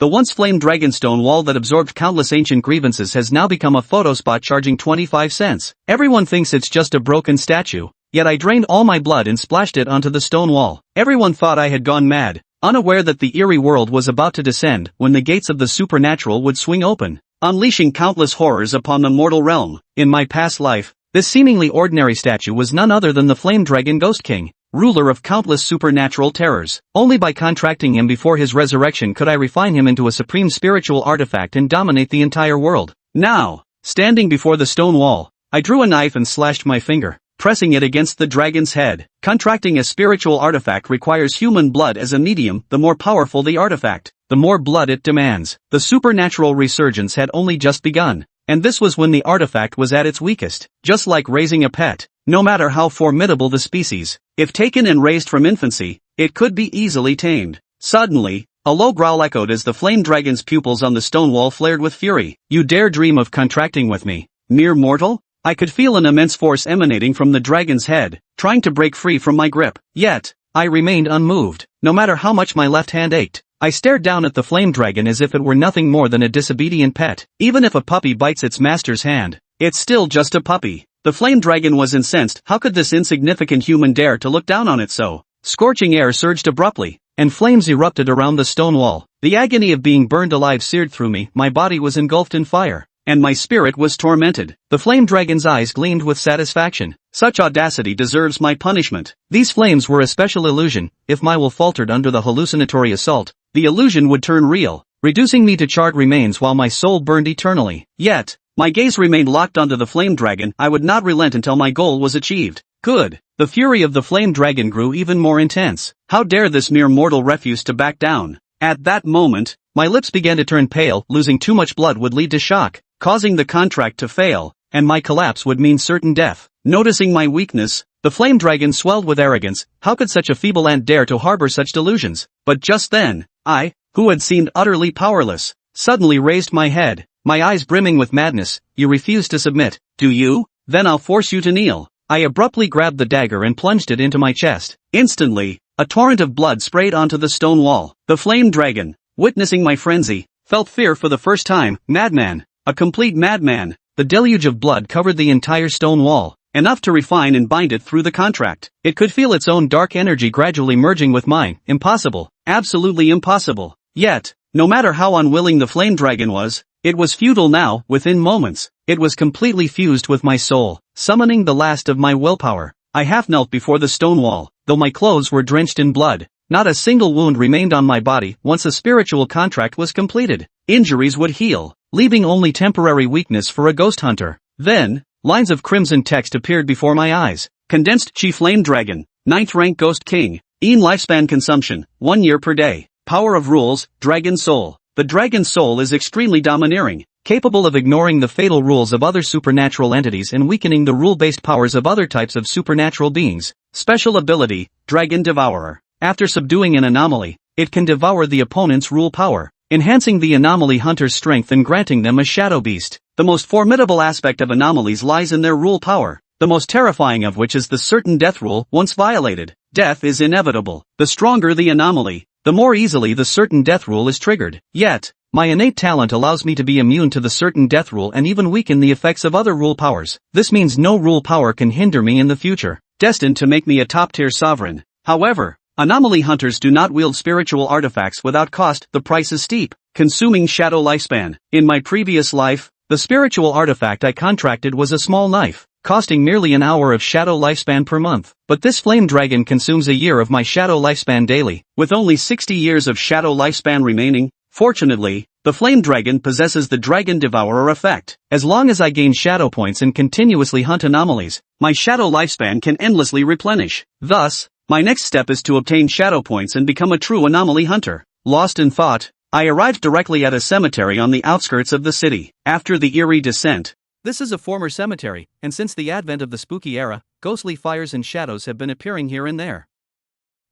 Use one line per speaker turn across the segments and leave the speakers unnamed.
The once flame dragonstone wall that absorbed countless ancient grievances has now become a photo spot charging 25 cents. Everyone thinks it's just a broken statue, yet I drained all my blood and splashed it onto the stone wall. Everyone thought I had gone mad, unaware that the eerie world was about to descend when the gates of the supernatural would swing open, unleashing countless horrors upon the mortal realm. In my past life, this seemingly ordinary statue was none other than the Flame Dragon Ghost King, ruler of countless supernatural terrors. Only by contracting him before his resurrection could I refine him into a supreme spiritual artifact and dominate the entire world. Now, standing before the stone wall, I drew a knife and slashed my finger, pressing it against the dragon's head. Contracting a spiritual artifact requires human blood as a medium. The more powerful the artifact, the more blood it demands. The supernatural resurgence had only just begun, and this was when the artifact was at its weakest. Just like raising a pet, no matter how formidable the species, if taken and raised from infancy, it could be easily tamed. Suddenly, a low growl echoed as the flame dragon's pupils on the stone wall flared with fury. You dare dream of contracting with me, mere mortal? I could feel an immense force emanating from the dragon's head, trying to break free from my grip. Yet, I remained unmoved. No matter how much my left hand ached, I stared down at the flame dragon as if it were nothing more than a disobedient pet. Even if a puppy bites its master's hand, it's still just a puppy. The flame dragon was incensed. How could this insignificant human dare to look down on it so? Scorching air surged abruptly, and flames erupted around the stone wall. The agony of being burned alive seared through me. My body was engulfed in fire, and my spirit was tormented. The flame dragon's eyes gleamed with satisfaction. Such audacity deserves my punishment. These flames were a special illusion. If my will faltered under the hallucinatory assault, the illusion would turn real, reducing me to charred remains while my soul burned eternally. Yet, my gaze remained locked onto the flame dragon. I would not relent until my goal was achieved. Good. The fury of the flame dragon grew even more intense. How dare this mere mortal refuse to back down? At that moment, my lips began to turn pale. Losing too much blood would lead to shock, causing the contract to fail, and my collapse would mean certain death. Noticing my weakness, the flame dragon swelled with arrogance. How could such a feeble ant dare to harbor such delusions? But just then, I, who had seemed utterly powerless, suddenly raised my head, my eyes brimming with madness. You refuse to submit, do you? Then I'll force you to kneel. I abruptly grabbed the dagger and plunged it into my chest. Instantly, a torrent of blood sprayed onto the stone wall. The flame dragon, witnessing my frenzy, felt fear for the first time. Madman. A complete madman. The deluge of blood covered the entire stone wall, enough to refine and bind it through the contract. It could feel its own dark energy gradually merging with mine. Impossible. Absolutely impossible. Yet, no matter how unwilling the flame dragon was, it was futile now. Within moments, it was completely fused with my soul, summoning the last of my willpower. I half knelt before the stone wall, though my clothes were drenched in blood. Not a single wound remained on my body. Once a spiritual contract was completed, injuries would heal, leaving only temporary weakness for a ghost hunter. Then, lines of crimson text appeared before my eyes. Condensed Chi Flame Dragon, 9th rank Ghost King, lifespan consumption, 1 year per day. Power of rules, Dragon Soul. The Dragon Soul is extremely domineering, capable of ignoring the fatal rules of other supernatural entities and weakening the rule-based powers of other types of supernatural beings. Special ability, Dragon Devourer. After subduing an anomaly, it can devour the opponent's rule power, enhancing the anomaly hunter's strength and granting them a shadow beast. The most formidable aspect of anomalies lies in their rule power, the most terrifying of which is the certain death rule. Once violated, death is inevitable. The stronger the anomaly, the more easily the certain death rule is triggered. Yet, my innate talent allows me to be immune to the certain death rule and even weaken the effects of other rule powers. This means no rule power can hinder me in the future, destined to make me a top-tier sovereign. However, anomaly hunters do not wield spiritual artifacts without cost. The price is steep. Consuming shadow lifespan. In my previous life, the spiritual artifact I contracted was a small knife, costing merely an hour of shadow lifespan per month. But this flame dragon consumes a year of my shadow lifespan daily, with only 60 years of shadow lifespan remaining. Fortunately, the flame dragon possesses the Dragon Devourer effect. As long as I gain shadow points and continuously hunt anomalies, my shadow lifespan can endlessly replenish. Thus, my next step is to obtain shadow points and become a true anomaly hunter. Lost in thought, I arrived directly at a cemetery on the outskirts of the city. After the eerie descent, this is a former cemetery, and since the advent of the spooky era, ghostly fires and shadows have been appearing here and there.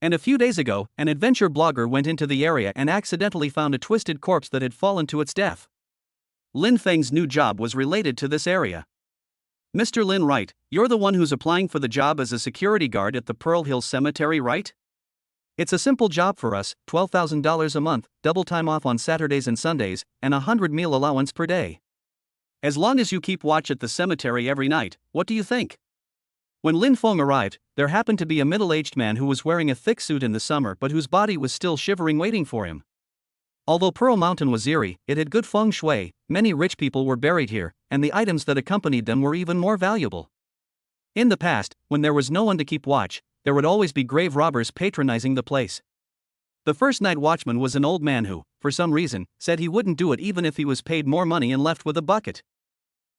And a few days ago, an adventure blogger went into the area and accidentally found a twisted corpse that had fallen to its death. Lin Feng's new job was related to this area. Mr. Lin, right, you're the one who's applying for the job as a security guard at the Pearl Hill Cemetery, right? It's a simple job for us, $12,000 a month, double time off on Saturdays and Sundays, and 100 meal allowance per day. As long as you keep watch at the cemetery every night, what do you think? When Lin Feng arrived, there happened to be a middle-aged man who was wearing a thick suit in the summer but whose body was still shivering waiting for him. Although Pearl Mountain was eerie, it had good feng shui, many rich people were buried here, and the items that accompanied them were even more valuable. In the past, when there was no one to keep watch, there would always be grave robbers patronizing the place. The first night watchman was an old man who, for some reason, said he wouldn't do it even if he was paid more money and left with a bucket.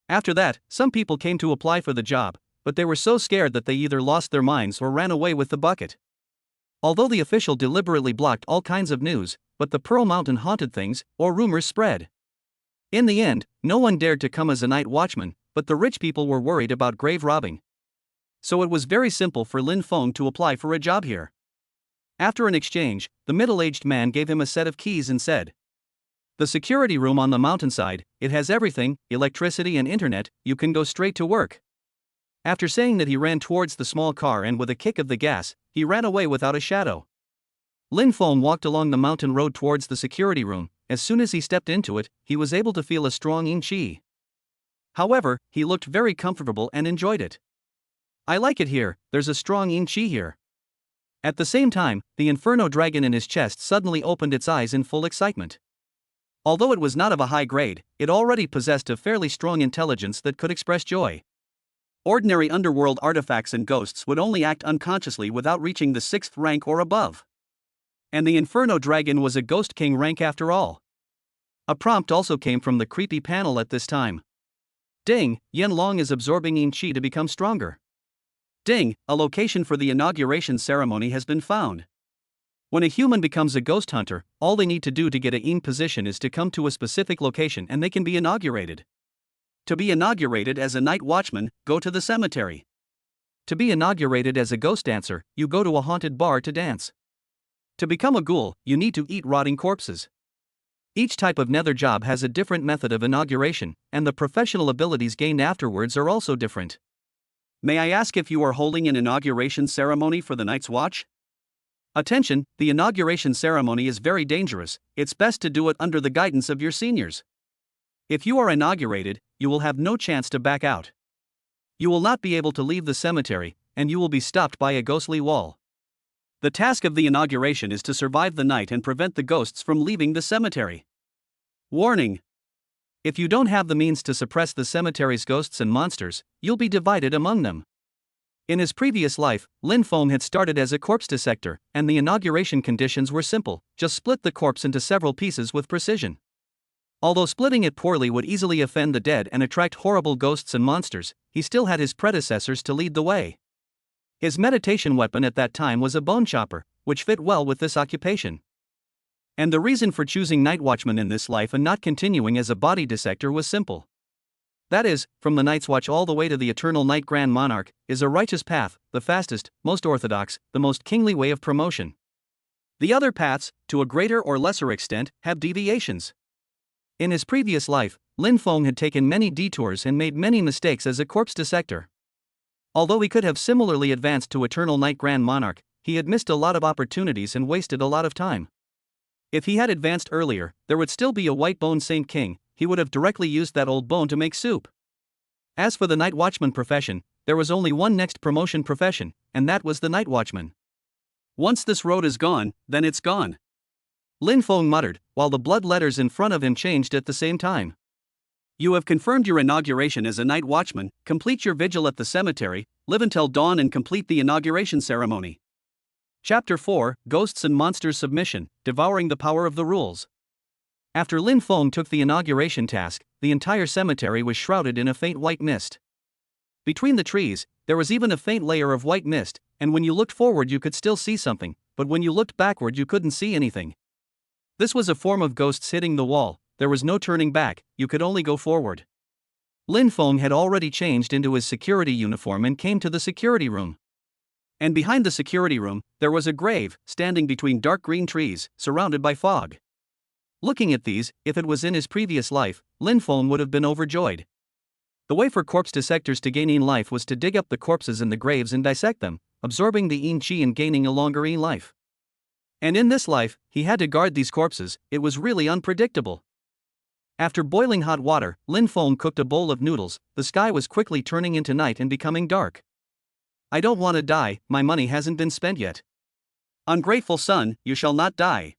After that, some people came to apply for the job, but they were so scared that they either lost their minds or ran away with the bucket. Although the official deliberately blocked all kinds of news, but the Pearl Mountain haunted things, or rumors spread. In the end, no one dared to come as a night watchman, but the rich people were worried about grave robbing. So it was very simple for Lin Feng to apply for a job here. After an exchange, the middle-aged man gave him a set of keys and said, "The security room on the mountainside, it has everything, electricity and internet, you can go straight to work." After saying that, he ran towards the small car and with a kick of the gas, he ran away without a shadow. Lin Feng walked along the mountain road towards the security room. As soon as he stepped into it, he was able to feel a strong yin qi. However, he looked very comfortable and enjoyed it. "I like it here, there's a strong yin qi here." At the same time, the inferno dragon in his chest suddenly opened its eyes in full excitement. Although it was not of a high grade, it already possessed a fairly strong intelligence that could express joy. Ordinary underworld artifacts and ghosts would only act unconsciously without reaching the 6th rank or above. And the Inferno Dragon was a Ghost King rank after all. A prompt also came from the creepy panel at this time. Ding, Yen Long is absorbing Yin Qi to become stronger. Ding, a location for the inauguration ceremony has been found. When a human becomes a ghost hunter, all they need to do to get a Yin position is to come to a specific location and they can be inaugurated. To be inaugurated as a night watchman, go to the cemetery. To be inaugurated as a ghost dancer, you go to a haunted bar to dance. To become a ghoul, you need to eat rotting corpses. Each type of nether job has a different method of inauguration, and the professional abilities gained afterwards are also different. May I ask if you are holding an inauguration ceremony for the Night's Watch? Attention, the inauguration ceremony is very dangerous, it's best to do it under the guidance of your seniors. If you are inaugurated, you will have no chance to back out. You will not be able to leave the cemetery, and you will be stopped by a ghostly wall. The task of the inauguration is to survive the night and prevent the ghosts from leaving the cemetery. Warning! If you don't have the means to suppress the cemetery's ghosts and monsters, you'll be divided among them. In his previous life, Lin Feng had started as a corpse dissector, and the inauguration conditions were simple: just split the corpse into several pieces with precision. Although splitting it poorly would easily offend the dead and attract horrible ghosts and monsters, he still had his predecessors to lead the way. His meditation weapon at that time was a bone chopper, which fit well with this occupation. And the reason for choosing night watchman in this life and not continuing as a body dissector was simple. That is, from the Night's Watch all the way to the eternal Night Grand Monarch, is a righteous path, the fastest, most orthodox, the most kingly way of promotion. The other paths, to a greater or lesser extent, have deviations. In his previous life, Lin Feng had taken many detours and made many mistakes as a corpse dissector. Although he could have similarly advanced to Eternal Night Grand Monarch, he had missed a lot of opportunities and wasted a lot of time. If he had advanced earlier, there would still be a white bone Saint King. He would have directly used that old bone to make soup. As for the night watchman profession, there was only one next promotion profession, and that was the night watchman. Once this road is gone, then it's gone. Lin Feng muttered, while the blood letters in front of him changed at the same time. You have confirmed your inauguration as a night watchman. Complete your vigil at the cemetery, live until dawn and complete the inauguration ceremony. Chapter 4, Ghosts and Monsters Submission, Devouring the Power of the Rules. After Lin Feng took the inauguration task, the entire cemetery was shrouded in a faint white mist. Between the trees, there was even a faint layer of white mist, and when you looked forward you could still see something, but when you looked backward you couldn't see anything. This was a form of ghosts hitting the wall. There was no turning back, you could only go forward. Lin Feng had already changed into his security uniform and came to the security room. And behind the security room, there was a grave, standing between dark green trees, surrounded by fog. Looking at these, if it was in his previous life, Lin Feng would have been overjoyed. The way for corpse dissectors to gain Yin life was to dig up the corpses in the graves and dissect them, absorbing the Yin Qi and gaining a longer Yin life. And in this life, he had to guard these corpses. It was really unpredictable. After boiling hot water, Lin Feng cooked a bowl of noodles. The sky was quickly turning into night and becoming dark. I don't want to die, my money hasn't been spent yet. Ungrateful son, you shall not die.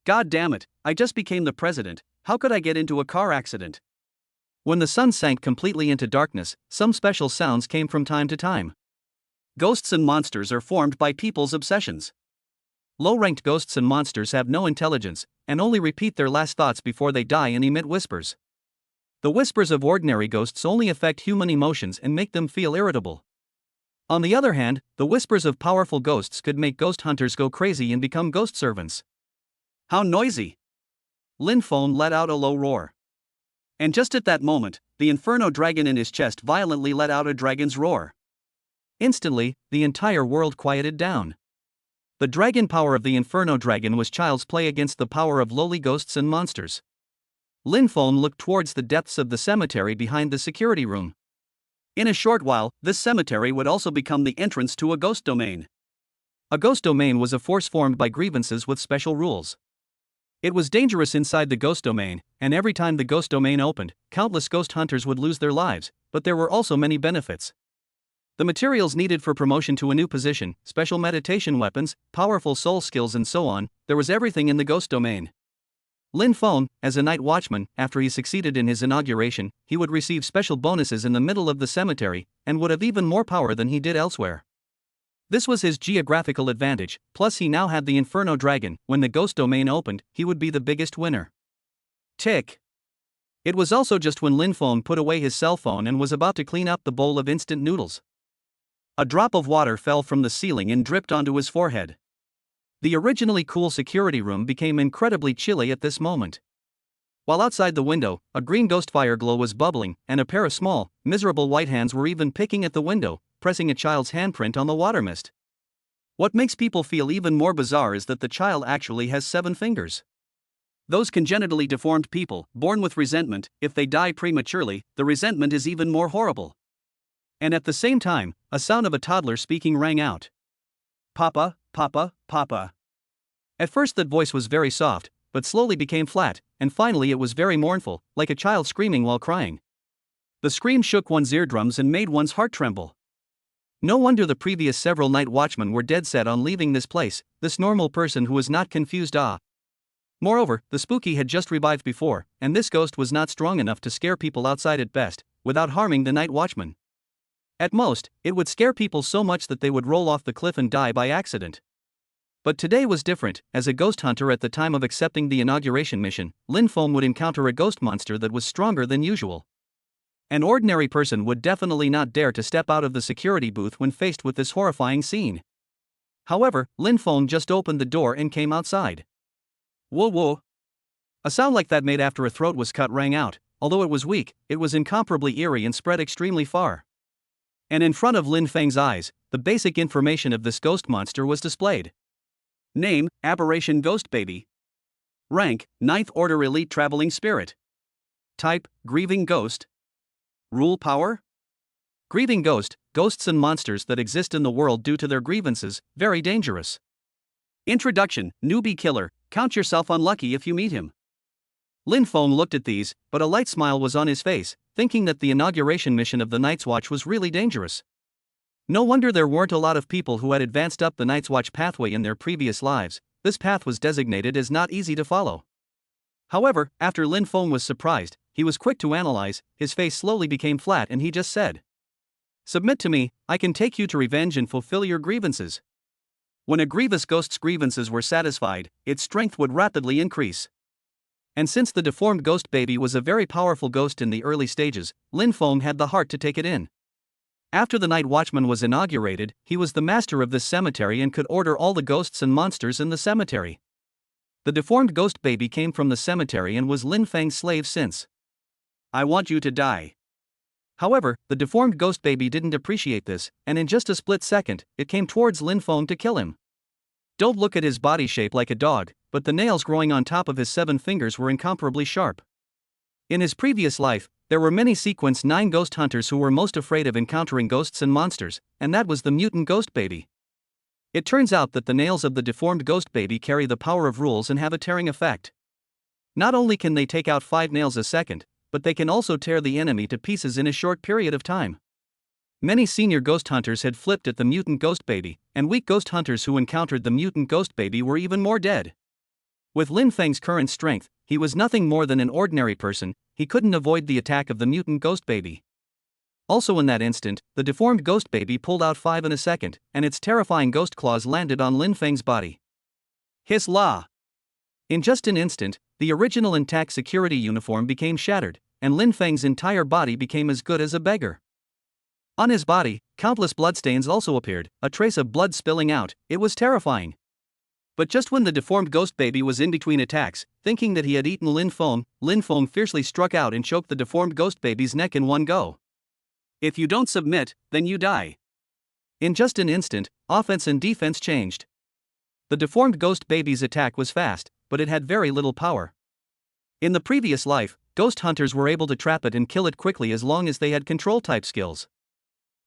God damn it, I just became the president, how could I get into a car accident? When the sun sank completely into darkness, some special sounds came from time to time. Ghosts and monsters are formed by people's obsessions. Low-ranked ghosts and monsters have no intelligence, and only repeat their last thoughts before they die and emit whispers. The whispers of ordinary ghosts only affect human emotions and make them feel irritable. On the other hand, the whispers of powerful ghosts could make ghost hunters go crazy and become ghost servants. How noisy! Lin Feng let out a low roar. And just at that moment, the inferno dragon in his chest violently let out a dragon's roar. Instantly, the entire world quieted down. The dragon power of the inferno dragon was child's play against the power of lowly ghosts and monsters. Lin Feng looked towards the depths of the cemetery behind the security room. In a short while, this cemetery would also become the entrance to a ghost domain. A ghost domain was a force formed by grievances with special rules. It was dangerous inside the ghost domain, and every time the ghost domain opened, countless ghost hunters would lose their lives, but there were also many benefits. The materials needed for promotion to a new position, special meditation weapons, powerful soul skills and so on, there was everything in the ghost domain. Lin Feng, as a night watchman, after he succeeded in his inauguration, he would receive special bonuses in the middle of the cemetery, and would have even more power than he did elsewhere. This was his geographical advantage, plus he now had the Inferno Dragon. When the ghost domain opened, he would be the biggest winner. Tick. It was also just when Lin Feng put away his cell phone and was about to clean up the bowl of instant noodles. A drop of water fell from the ceiling and dripped onto his forehead. The originally cool security room became incredibly chilly at this moment. While outside the window, a green ghost fire glow was bubbling, and a pair of small, miserable white hands were even picking at the window, pressing a child's handprint on the water mist. What makes people feel even more bizarre is that the child actually has 7 fingers. Those congenitally deformed people, born with resentment, if they die prematurely, the resentment is even more horrible. And at the same time, a sound of a toddler speaking rang out. Papa, Papa, Papa. At first that voice was very soft, but slowly became flat, and finally it was very mournful, like a child screaming while crying. The scream shook one's eardrums and made one's heart tremble. No wonder the previous several night watchmen were dead set on leaving this place, this normal person who was not confused. Moreover, the spooky had just revived before, and this ghost was not strong enough to scare people outside at best, without harming the night watchman. At most, it would scare people so much that they would roll off the cliff and die by accident. But today was different. As a ghost hunter at the time of accepting the inauguration mission, Lin Feng would encounter a ghost monster that was stronger than usual. An ordinary person would definitely not dare to step out of the security booth when faced with this horrifying scene. However, Lin Feng just opened the door and came outside. Whoa whoa! A sound like that made after a throat was cut rang out. Although it was weak, it was incomparably eerie and spread extremely far. And in front of Lin Feng's eyes, the basic information of this ghost monster was displayed. Name, Aberration Ghost Baby. Rank, 9th Order Elite Traveling Spirit. Type, Grieving Ghost. Rule power? Grieving Ghost, ghosts and monsters that exist in the world due to their grievances, very dangerous. Introduction, Newbie Killer, count yourself unlucky if you meet him. Lin Feng looked at these, but a light smile was on his face, thinking that the inauguration mission of the Night's Watch was really dangerous. No wonder there weren't a lot of people who had advanced up the Night's Watch pathway in their previous lives. This path was designated as not easy to follow. However, after Lin Feng was surprised, he was quick to analyze, his face slowly became flat and he just said, "Submit to me, I can take you to revenge and fulfill your grievances." When a grievous ghost's grievances were satisfied, its strength would rapidly increase. And since the deformed ghost baby was a very powerful ghost in the early stages, Lin Feng had the heart to take it in. After the night watchman was inaugurated, he was the master of this cemetery and could order all the ghosts and monsters in the cemetery. The deformed ghost baby came from the cemetery and was Lin Feng's slave since. "I want you to die." However, the deformed ghost baby didn't appreciate this, and in just a split second, it came towards Lin Feng to kill him. Don't look at his body shape like a dog, but the nails growing on top of his 7 fingers were incomparably sharp. In his previous life, there were many sequence 9 ghost hunters who were most afraid of encountering ghosts and monsters, and that was the mutant ghost baby. It turns out that the nails of the deformed ghost baby carry the power of rules and have a tearing effect. Not only can they take out 5 nails a second, but they can also tear the enemy to pieces in a short period of time. Many senior ghost hunters had flipped at the mutant ghost baby, and weak ghost hunters who encountered the mutant ghost baby were even more dead. With Lin Feng's current strength, he was nothing more than an ordinary person. He couldn't avoid the attack of the mutant ghost baby. Also in that instant, the deformed ghost baby pulled out 5 in a second, and its terrifying ghost claws landed on Lin Feng's body. Hiss la! In just an instant, the original intact security uniform became shattered, and Lin Feng's entire body became as good as a beggar. On his body, countless bloodstains also appeared, a trace of blood spilling out. It was terrifying. But just when the deformed ghost baby was in between attacks, thinking that he had eaten Lin Feng fiercely struck out and choked the deformed ghost baby's neck in one go. If you don't submit, then you die. In just an instant, offense and defense changed. The deformed ghost baby's attack was fast, but it had very little power. In the previous life, ghost hunters were able to trap it and kill it quickly as long as they had control-type skills.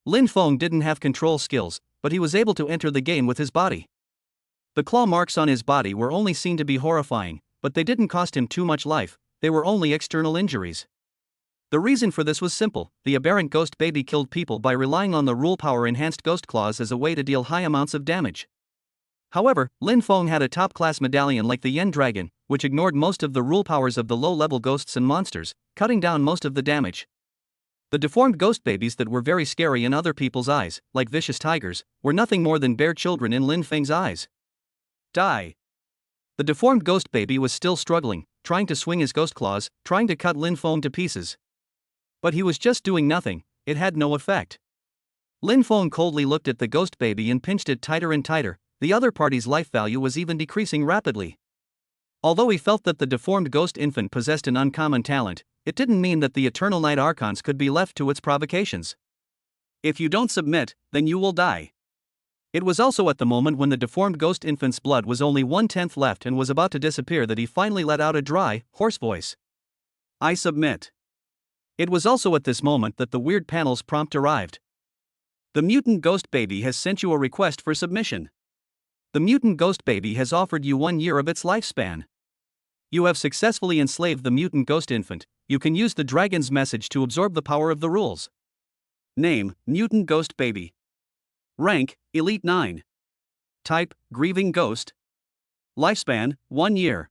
Lin Feng didn't have control skills, but he was able to enter the game with his body. The claw marks on his body were only seen to be horrifying, but they didn't cost him too much life. They were only external injuries. The reason for this was simple: the aberrant ghost baby killed people by relying on the rule power enhanced ghost claws as a way to deal high amounts of damage. However, Lin Feng had a top-class medallion like the Yen Dragon, which ignored most of the rule powers of the low-level ghosts and monsters, cutting down most of the damage. The deformed ghost babies that were very scary in other people's eyes, like vicious tigers, were nothing more than bare children in Lin Feng's eyes. Die. The deformed ghost baby was still struggling, trying to swing his ghost claws, trying to cut Lin Feng to pieces. But he was just doing nothing. It had no effect. Lin Feng coldly looked at the ghost baby and pinched it tighter and tighter. The other party's life value was even decreasing rapidly. Although he felt that the deformed ghost infant possessed an uncommon talent, it didn't mean that the Eternal Night Archons could be left to its provocations. If you don't submit, then you will die. It was also at the moment when the deformed ghost infant's blood was only 1/10 left and was about to disappear that he finally let out a dry, hoarse voice. I submit. It was also at this moment that the weird panel's prompt arrived. The mutant ghost baby has sent you a request for submission. The mutant ghost baby has offered you 1 year of its lifespan. You have successfully enslaved the mutant ghost infant. You can use the dragon's message to absorb the power of the rules. Name: Mutant Ghost Baby. Rank: Elite 9. Type: Grieving Ghost. Lifespan: 1 year.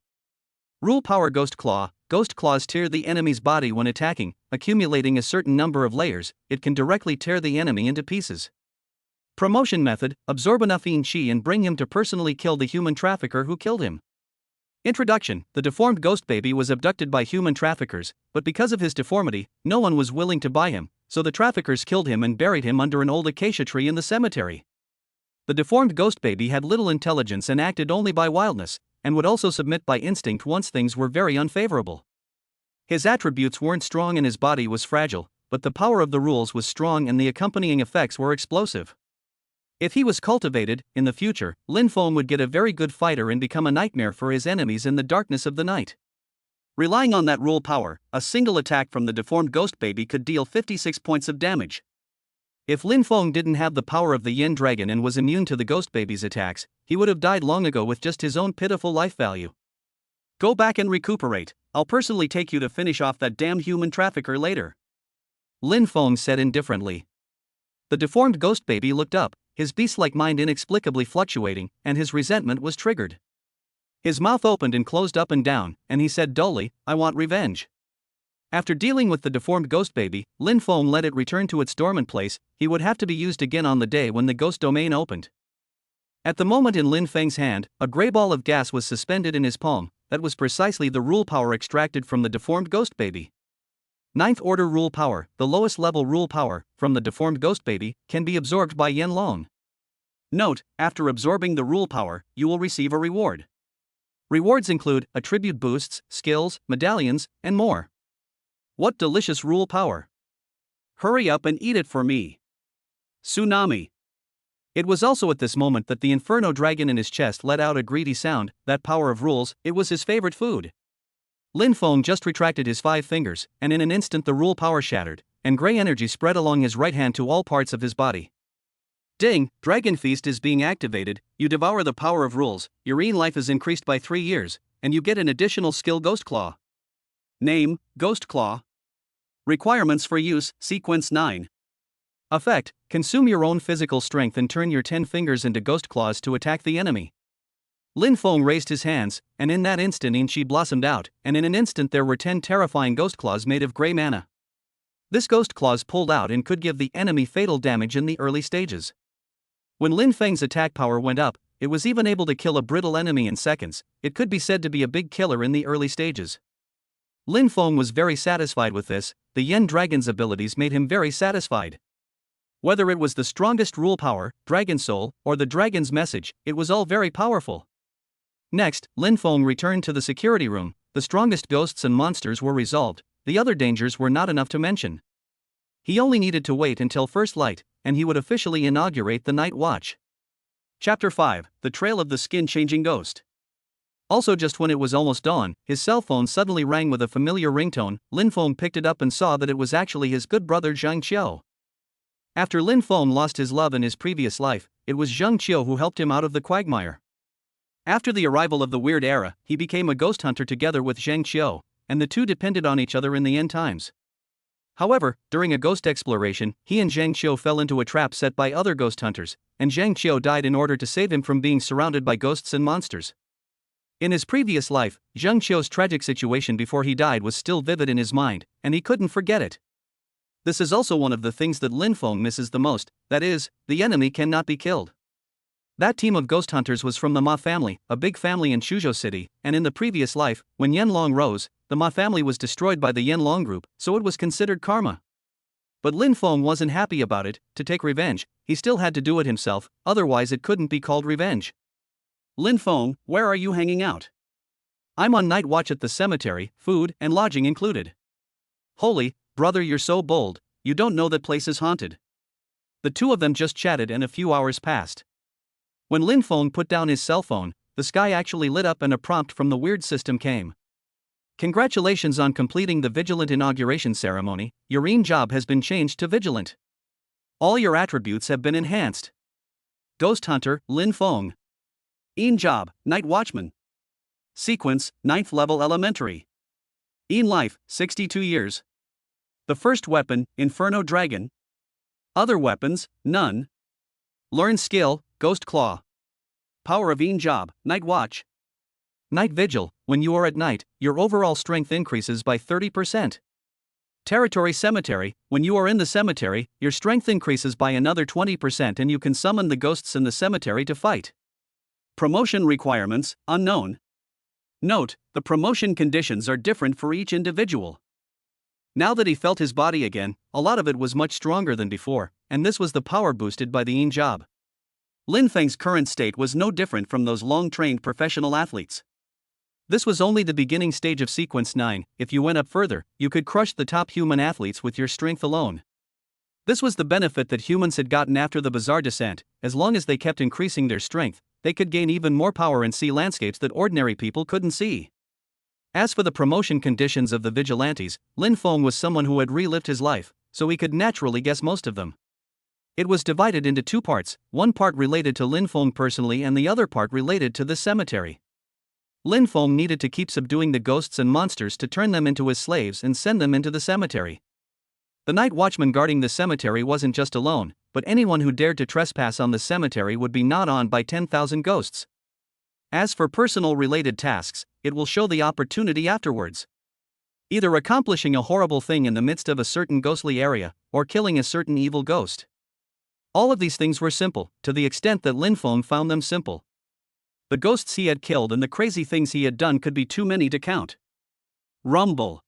Rule power: Ghost Claw. Ghost claws tear the enemy's body when attacking, accumulating a certain number of layers. It can directly tear the enemy into pieces. Promotion method: absorb enough Yin Qi and bring him to personally kill the human trafficker who killed him. Introduction: the deformed ghost baby was abducted by human traffickers, but because of his deformity, no one was willing to buy him, so the traffickers killed him and buried him under an old acacia tree in the cemetery. The deformed ghost baby had little intelligence and acted only by wildness, and would also submit by instinct once things were very unfavorable. His attributes weren't strong and his body was fragile, but the power of the rules was strong and the accompanying effects were explosive. If he was cultivated, in the future, Lin Feng would get a very good fighter and become a nightmare for his enemies in the darkness of the night. Relying on that rule power, a single attack from the deformed ghost baby could deal 56 points of damage. If Lin Feng didn't have the power of the Yen Dragon and was immune to the ghost baby's attacks, he would have died long ago with just his own pitiful life value. Go back and recuperate. I'll personally take you to finish off that damned human trafficker later. Lin Feng said indifferently. The deformed ghost baby looked up, his beast-like mind inexplicably fluctuating, and his resentment was triggered. His mouth opened and closed up and down, and he said dully, I want revenge. After dealing with the deformed ghost baby, Lin Feng let it return to its dormant place. He would have to be used again on the day when the ghost domain opened. At the moment in Lin Feng's hand, a gray ball of gas was suspended in his palm. That was precisely the rule power extracted from the deformed ghost baby. Ninth order rule power, the lowest level rule power, from the deformed ghost baby, can be absorbed by Yen Long. Note: after absorbing the rule power, you will receive a reward. Rewards include attribute boosts, skills, medallions, and more. What delicious rule power! Hurry up and eat it for me. Tsunami. It was also at this moment that the inferno dragon in his chest let out a greedy sound. That power of rules, it was his favorite food. Lin Feng just retracted his 5 fingers, and in an instant the rule power shattered, and gray energy spread along his right hand to all parts of his body. Ding, Dragon Feast is being activated, you devour the power of rules, your life is increased by 3 years, and you get an additional skill Ghost Claw. Name, Ghost Claw. Requirements for use, Sequence 9. Effect, consume your own physical strength and turn your 10 fingers into ghost claws to attack the enemy. Lin Feng raised his hands, and in that instant Inchi blossomed out, and in an instant there were 10 terrifying ghost claws made of grey mana. This ghost claws pulled out and could give the enemy fatal damage in the early stages. When Lin Feng's attack power went up, it was even able to kill a brittle enemy in seconds. It could be said to be a big killer in the early stages. Lin Feng was very satisfied with this. The Yen Dragon's abilities made him very satisfied. Whether it was the strongest rule power, Dragon Soul, or the Dragon's message, it was all very powerful. Next, Lin Feng returned to the security room. The strongest ghosts and monsters were resolved, the other dangers were not enough to mention. He only needed to wait until first light, and he would officially inaugurate the night watch. Chapter 5, The Trail of the Skin-Changing Ghost. Also, just when it was almost dawn, his cell phone suddenly rang with a familiar ringtone. Lin Feng picked it up and saw that it was actually his good brother Zhang Qiu. After Lin Feng lost his love in his previous life, it was Zhang Qiu who helped him out of the quagmire. After the arrival of the Weird Era, he became a ghost hunter together with Zhang Qiu, and the two depended on each other in the end times. However, during a ghost exploration, he and Zhang Qiu fell into a trap set by other ghost hunters, and Zhang Qiu died in order to save him from being surrounded by ghosts and monsters. In his previous life, Zhang Qiu's tragic situation before he died was still vivid in his mind, and he couldn't forget it. This is also one of the things that Lin Feng misses the most, that is, the enemy cannot be killed. That team of ghost hunters was from the Ma family, a big family in Suzhou City, and in the previous life, when Yanlong rose, the Ma family was destroyed by the Yanlong group, so it was considered karma. But Lin Feng wasn't happy about it. To take revenge, he still had to do it himself, otherwise it couldn't be called revenge. Lin Feng, where are you hanging out? I'm on night watch at the cemetery, food and lodging included. Holy, brother, you're so bold, you don't know that place is haunted. The two of them just chatted and a few hours passed. When Lin Feng put down his cell phone, the sky actually lit up and a prompt from the weird system came. Congratulations on completing the Vigilant Inauguration ceremony, your job has been changed to Vigilant. All your attributes have been enhanced. Ghost Hunter, Lin Feng. Job, Night Watchman. Sequence, 9th level elementary. Life, 62 years. The first weapon, Inferno Dragon. Other weapons, none. Learn skill, Ghost Claw. Power of Job, Night Watch. Night Vigil, when you are at night, your overall strength increases by 30%. Territory Cemetery, when you are in the cemetery, your strength increases by another 20% and you can summon the ghosts in the cemetery to fight. Promotion requirements, unknown. Note, the promotion conditions are different for each individual. Now that he felt his body again, a lot of it was much stronger than before, and this was the power boosted by the job. Lin Feng's current state was no different from those long-trained professional athletes. This was only the beginning stage of Sequence 9, if you went up further, you could crush the top human athletes with your strength alone. This was the benefit that humans had gotten after the bizarre descent. As long as they kept increasing their strength, they could gain even more power and see landscapes that ordinary people couldn't see. As for the promotion conditions of the vigilantes, Lin Feng was someone who had relived his life, so he could naturally guess most of them. It was divided into two parts, one part related to Lin Feng personally and the other part related to the cemetery. Lin Feng needed to keep subduing the ghosts and monsters to turn them into his slaves and send them into the cemetery. The night watchman guarding the cemetery wasn't just alone, but anyone who dared to trespass on the cemetery would be gnawed on by 10,000 ghosts. As for personal related tasks, it will show the opportunity afterwards. Either accomplishing a horrible thing in the midst of a certain ghostly area, or killing a certain evil ghost. All of these things were simple, to the extent that Lin Feng found them simple. The ghosts he had killed and the crazy things he had done could be too many to count. Rumble.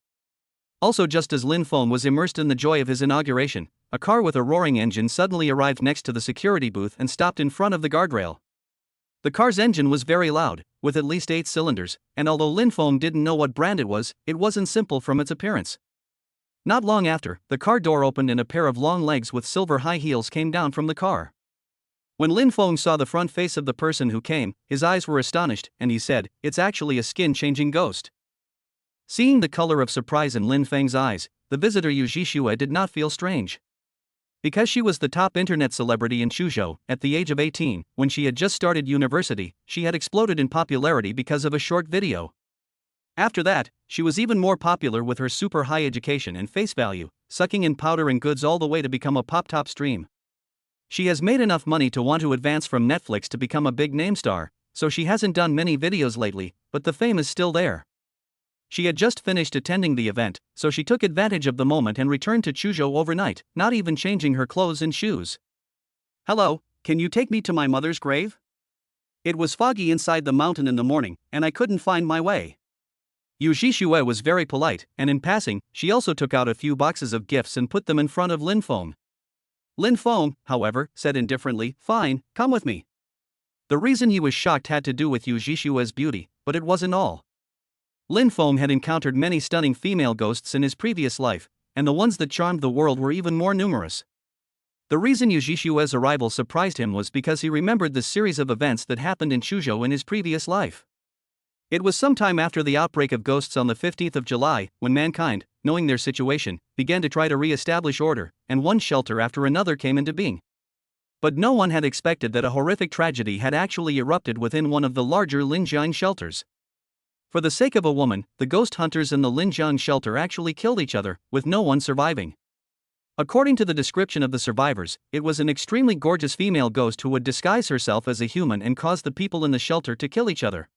Also, just as Lin Feng was immersed in the joy of his inauguration, a car with a roaring engine suddenly arrived next to the security booth and stopped in front of the guardrail. The car's engine was very loud, with at least 8 cylinders, and although Lin Feng didn't know what brand it wasn't simple from its appearance. Not long after, the car door opened and a pair of long legs with silver high heels came down from the car. When Lin Feng saw the front face of the person who came, his eyes were astonished, and he said, "It's actually a skin-changing ghost." Seeing the color of surprise in Lin Feng's eyes, the visitor Yu Jishue did not feel strange. Because she was the top internet celebrity in Chuzhou, at the age of 18, when she had just started university, she had exploded in popularity because of a short video. After that, she was even more popular with her super high education and face value, sucking in powder and goods all the way to become a pop-top stream. She has made enough money to want to advance from Netflix to become a big name star, so she hasn't done many videos lately, but the fame is still there. She had just finished attending the event, so she took advantage of the moment and returned to Chuzhou overnight, not even changing her clothes and shoes. "Hello, can you take me to my mother's grave? It was foggy inside the mountain in the morning, and I couldn't find my way." Yu Zhixue was very polite, and in passing, she also took out a few boxes of gifts and put them in front of Lin Feng. Lin Feng, however, said indifferently, "Fine, come with me." The reason he was shocked had to do with Yu Zhixue's beauty, but it wasn't all. Lin Feng had encountered many stunning female ghosts in his previous life, and the ones that charmed the world were even more numerous. The reason Yu Zhixue's arrival surprised him was because he remembered the series of events that happened in Chuzhou in his previous life. It was sometime after the outbreak of ghosts on the 15th of July, when mankind, knowing their situation, began to try to re-establish order, and one shelter after another came into being. But no one had expected that a horrific tragedy had actually erupted within one of the larger Linjiang shelters. For the sake of a woman, the ghost hunters in the Linjiang shelter actually killed each other, with no one surviving. According to the description of the survivors, it was an extremely gorgeous female ghost who would disguise herself as a human and cause the people in the shelter to kill each other.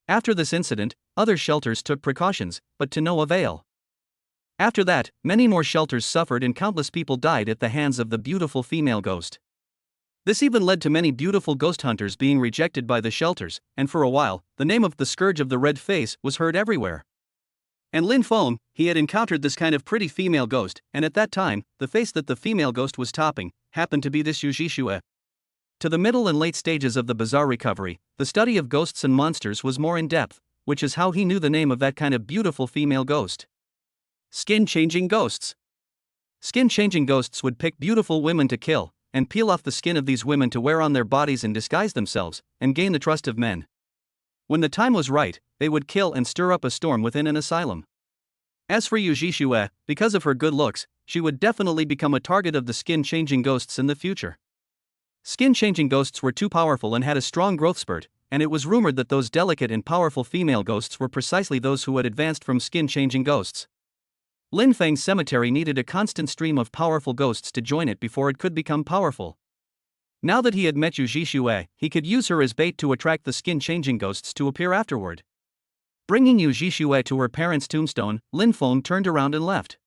After this incident, other shelters took precautions, but to no avail. After that, many more shelters suffered and countless people died at the hands of the beautiful female ghost. This even led to many beautiful ghost hunters being rejected by the shelters, and for a while, the name of the Scourge of the Red Face was heard everywhere. And Lin Feng, he had encountered this kind of pretty female ghost, and at that time, the face that the female ghost was topping happened to be this Yu Zhixue. To the middle and late stages of the bizarre recovery, the study of ghosts and monsters was more in-depth, which is how he knew the name of that kind of beautiful female ghost. Skin-changing ghosts. Skin-changing ghosts would pick beautiful women to kill, and peel off the skin of these women to wear on their bodies and disguise themselves, and gain the trust of men. When the time was right, they would kill and stir up a storm within an asylum. As for Yu Zhixue, because of her good looks, she would definitely become a target of the skin-changing ghosts in the future. Skin-changing ghosts were too powerful and had a strong growth spurt, and it was rumored that those delicate and powerful female ghosts were precisely those who had advanced from skin-changing ghosts. Lin Feng's cemetery needed a constant stream of powerful ghosts to join it before it could become powerful. Now that he had met Yu Zhixue, he could use her as bait to attract the skin-changing ghosts to appear afterward. Bringing Yu Zhixue to her parents' tombstone, Lin Feng turned around and left.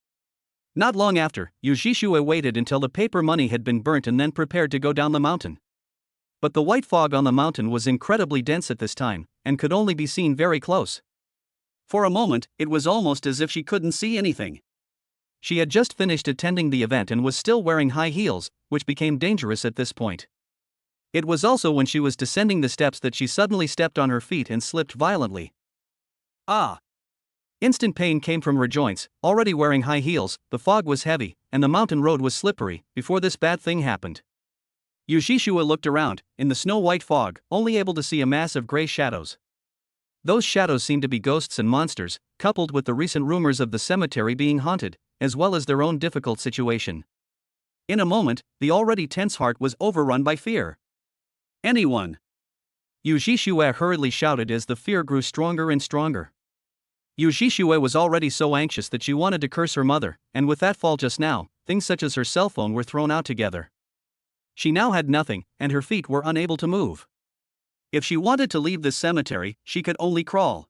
Not long after, Yu Zhixue waited until the paper money had been burnt and then prepared to go down the mountain. But the white fog on the mountain was incredibly dense at this time, and could only be seen very close. For a moment, it was almost as if she couldn't see anything. She had just finished attending the event and was still wearing high heels, which became dangerous at this point. It was also when she was descending the steps that she suddenly stepped on her feet and slipped violently. Ah! Instant pain came from her joints. Already wearing high heels, the fog was heavy, and the mountain road was slippery, before this bad thing happened. Yu Zhixue looked around, in the snow-white fog, only able to see a mass of gray shadows. Those shadows seemed to be ghosts and monsters, coupled with the recent rumors of the cemetery being haunted, as well as their own difficult situation. In a moment, the already tense heart was overrun by fear. "Anyone!" Yu Zhixue hurriedly shouted as the fear grew stronger and stronger. Yu Zhixue was already so anxious that she wanted to curse her mother, and with that fall just now, things such as her cell phone were thrown out together. She now had nothing, and her feet were unable to move. If she wanted to leave this cemetery, she could only crawl.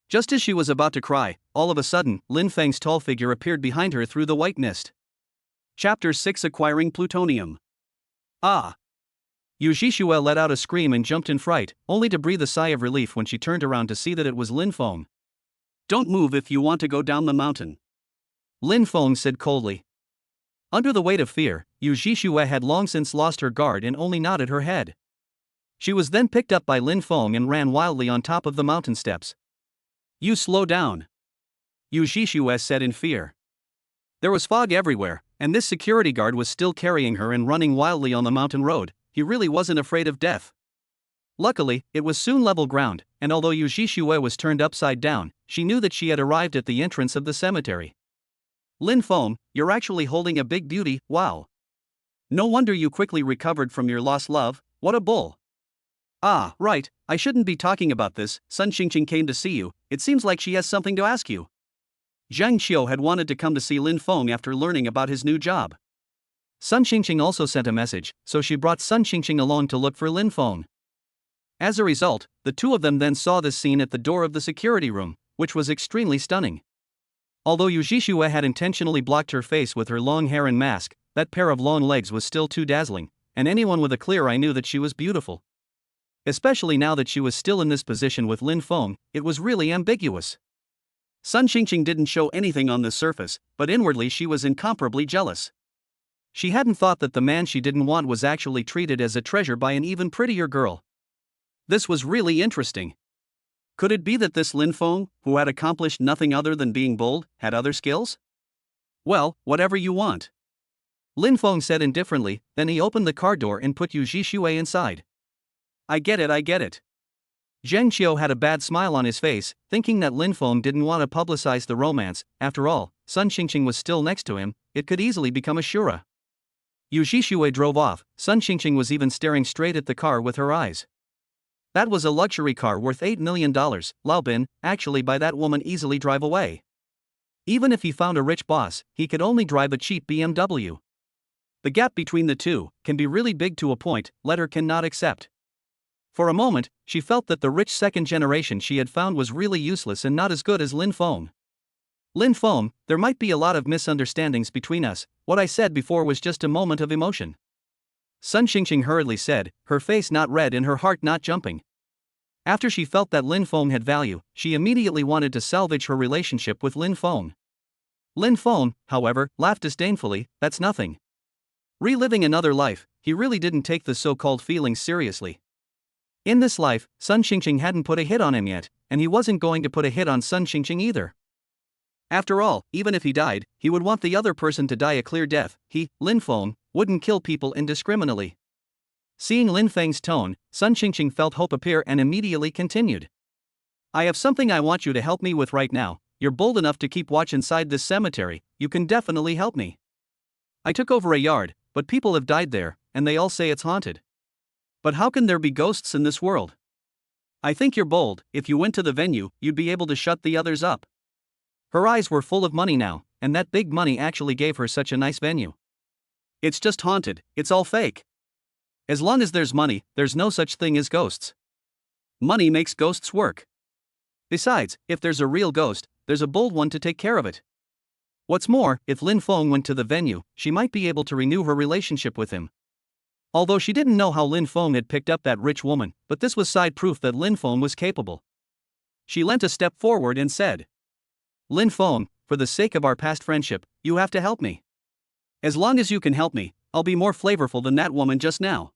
Just as she was about to cry, all of a sudden, Lin Feng's tall figure appeared behind her through the white mist. Chapter 6: Acquiring Plutonium. Ah! Yu Zhixue let out a scream and jumped in fright, only to breathe a sigh of relief when she turned around to see that it was Lin Feng. "Don't move if you want to go down the mountain," Lin Feng said coldly. Under the weight of fear, Yu Zhixue had long since lost her guard and only nodded her head. She was then picked up by Lin Feng and ran wildly on top of the mountain steps. "You slow down," Yu Zhixue said in fear. There was fog everywhere, and this security guard was still carrying her and running wildly on the mountain road. He really wasn't afraid of death. Luckily, it was soon level ground, and although Yu Zhixue was turned upside down, she knew that she had arrived at the entrance of the cemetery. "Lin Feng, you're actually holding a big beauty, wow." No wonder you quickly recovered from your lost love, what a bull. Ah, right, I shouldn't be talking about this. Sun Qingqing came to see you, it seems like she has something to ask you. Zhang Qiu had wanted to come to see Lin Feng after learning about his new job. Sun Qingqing also sent a message, so she brought Sun Qingqing along to look for Lin Feng. As a result, the two of them then saw this scene at the door of the security room, which was extremely stunning. Although Yu Jishue had intentionally blocked her face with her long hair and mask, that pair of long legs was still too dazzling, and anyone with a clear eye knew that she was beautiful. Especially now that she was still in this position with Lin Feng, it was really ambiguous. Sun Qingqing didn't show anything on the surface, but inwardly she was incomparably jealous. She hadn't thought that the man she didn't want was actually treated as a treasure by an even prettier girl. This was really interesting. Could it be that this Lin Feng, who had accomplished nothing other than being bold, had other skills? Well, whatever you want. Lin Feng said indifferently, then he opened the car door and put Yu Jishue inside. I get it. Zheng Qiu had a bad smile on his face, thinking that Lin Feng didn't want to publicize the romance. After all, Sun Qingqing was still next to him, it could easily become a shura. Yu Jishue drove off, Sun Qingqing was even staring straight at the car with her eyes. That was a luxury car worth $8 million, Lao Bin, actually by that woman easily drive away. Even if he found a rich boss, he could only drive a cheap BMW. The gap between the two can be really big to a point Letter cannot accept. For a moment, she felt that the rich second generation she had found was really useless and not as good as Lin Feng. Lin Feng, there might be a lot of misunderstandings between us, what I said before was just a moment of emotion. Sun Qingqing hurriedly said, her face not red and her heart not jumping. After she felt that Lin Feng had value, she immediately wanted to salvage her relationship with Lin Feng. Lin Feng, however, laughed disdainfully, that's nothing. Reliving another life, he really didn't take the so-called feelings seriously. In this life, Sun Qingqing hadn't put a hit on him yet, and he wasn't going to put a hit on Sun Qingqing either. After all, even if he died, he would want the other person to die a clear death. He, Lin Feng, wouldn't kill people indiscriminately. Seeing Lin Feng's tone, Sun Qingqing felt hope appear and immediately continued. I have something I want you to help me with right now. You're bold enough to keep watch inside this cemetery, you can definitely help me. I took over a yard, but people have died there, and they all say it's haunted. But how can there be ghosts in this world? I think you're bold, if you went to the venue, you'd be able to shut the others up. Her eyes were full of money now, and that big money actually gave her such a nice venue. It's just haunted, it's all fake. As long as there's money, there's no such thing as ghosts. Money makes ghosts work. Besides, if there's a real ghost, there's a bold one to take care of it. What's more, if Lin Feng went to the venue, she might be able to renew her relationship with him. Although she didn't know how Lin Feng had picked up that rich woman, but this was side proof that Lin Feng was capable. She leant a step forward and said, Lin Feng, for the sake of our past friendship, you have to help me. As long as you can help me, I'll be more flavorful than that woman just now.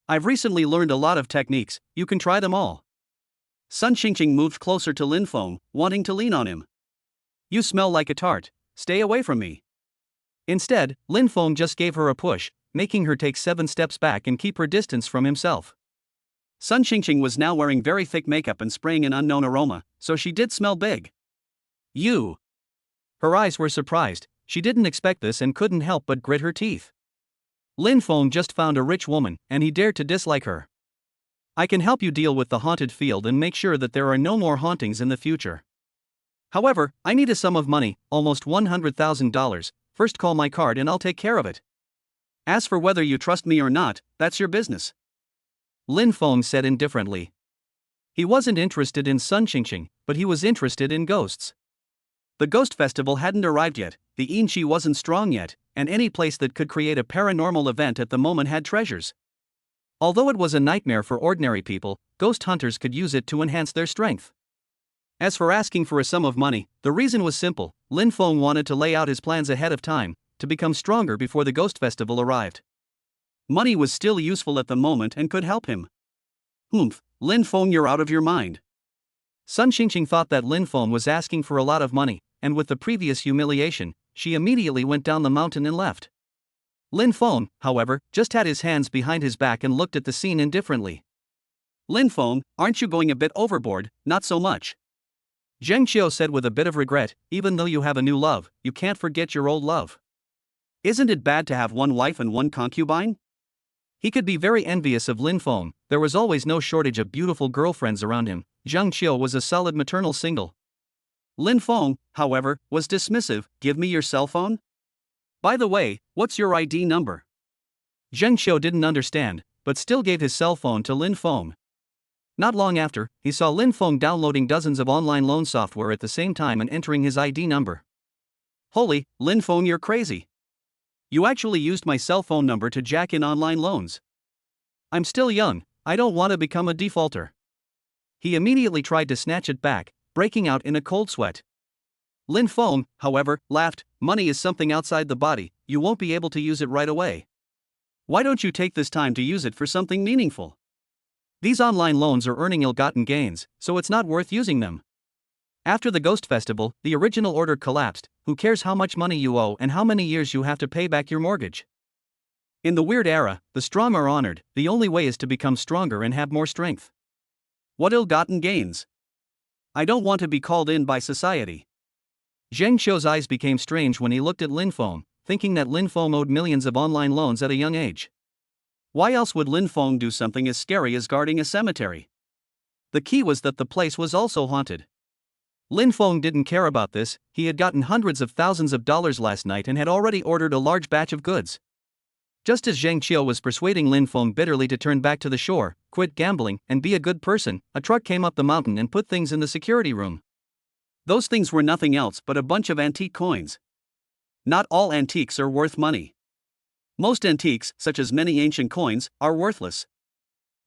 I've recently learned a lot of techniques, you can try them all. Sun Qingqing moved closer to Lin Feng, wanting to lean on him. You smell like a tart, stay away from me. Instead, Lin Feng just gave her a push, making her take 7 steps back and keep her distance from himself. Sun Qingqing was now wearing very thick makeup and spraying an unknown aroma, so she did smell big. You. Her eyes were surprised, she didn't expect this and couldn't help but grit her teeth. Lin Feng just found a rich woman, and he dared to dislike her. I can help you deal with the haunted field and make sure that there are no more hauntings in the future. However, I need a sum of money, almost $100,000, first call my card and I'll take care of it. As for whether you trust me or not, that's your business. Lin Feng said indifferently. He wasn't interested in Sun Qingqing, but he was interested in ghosts. The ghost festival hadn't arrived yet, the Yinqi wasn't strong yet, and any place that could create a paranormal event at the moment had treasures. Although it was a nightmare for ordinary people, ghost hunters could use it to enhance their strength. As for asking for a sum of money, the reason was simple, Lin Feng wanted to lay out his plans ahead of time, to become stronger before the ghost festival arrived. Money was still useful at the moment and could help him. Humph, Lin Feng, you're out of your mind. Sun Qingqing thought that Lin Feng was asking for a lot of money, and with the previous humiliation, she immediately went down the mountain and left. Lin Feng, however, just had his hands behind his back and looked at the scene indifferently. Lin Feng, aren't you going a bit overboard? Not so much. Zheng Qiu said with a bit of regret, even though you have a new love, you can't forget your old love. Isn't it bad to have one wife and one concubine? He could be very envious of Lin Feng. There was always no shortage of beautiful girlfriends around him. Zhang Qiu was a solid maternal single. Lin Feng, however, was dismissive. Give me your cell phone? By the way, what's your ID number? Zhang Qiu didn't understand, but still gave his cell phone to Lin Feng. Not long after, he saw Lin Feng downloading dozens of online loan software at the same time and entering his ID number. Holy, Lin Feng, you're crazy. You actually used my cell phone number to jack in online loans. I'm still young, I don't want to become a defaulter. He immediately tried to snatch it back, breaking out in a cold sweat. Lin Feng, however, laughed. Money is something outside the body, you won't be able to use it right away. Why don't you take this time to use it for something meaningful? These online loans are earning ill-gotten gains, so it's not worth using them. After the Ghost Festival, the original order collapsed. Who cares how much money you owe and how many years you have to pay back your mortgage? In the weird era, the strong are honored. The only way is to become stronger and have more strength. What ill-gotten gains? I don't want to be called in by society. Zhang Qiu's eyes became strange when he looked at Lin Feng, thinking that Lin Feng owed millions of online loans at a young age. Why else would Lin Feng do something as scary as guarding a cemetery? The key was that the place was also haunted. Lin Feng didn't care about this. He had gotten hundreds of thousands of dollars last night and had already ordered a large batch of goods. Just as Zhang Qiu was persuading Lin Feng bitterly to turn back to the shore, quit gambling, and be a good person, a truck came up the mountain and put things in the security room. Those things were nothing else but a bunch of antique coins. Not all antiques are worth money. Most antiques, such as many ancient coins, are worthless.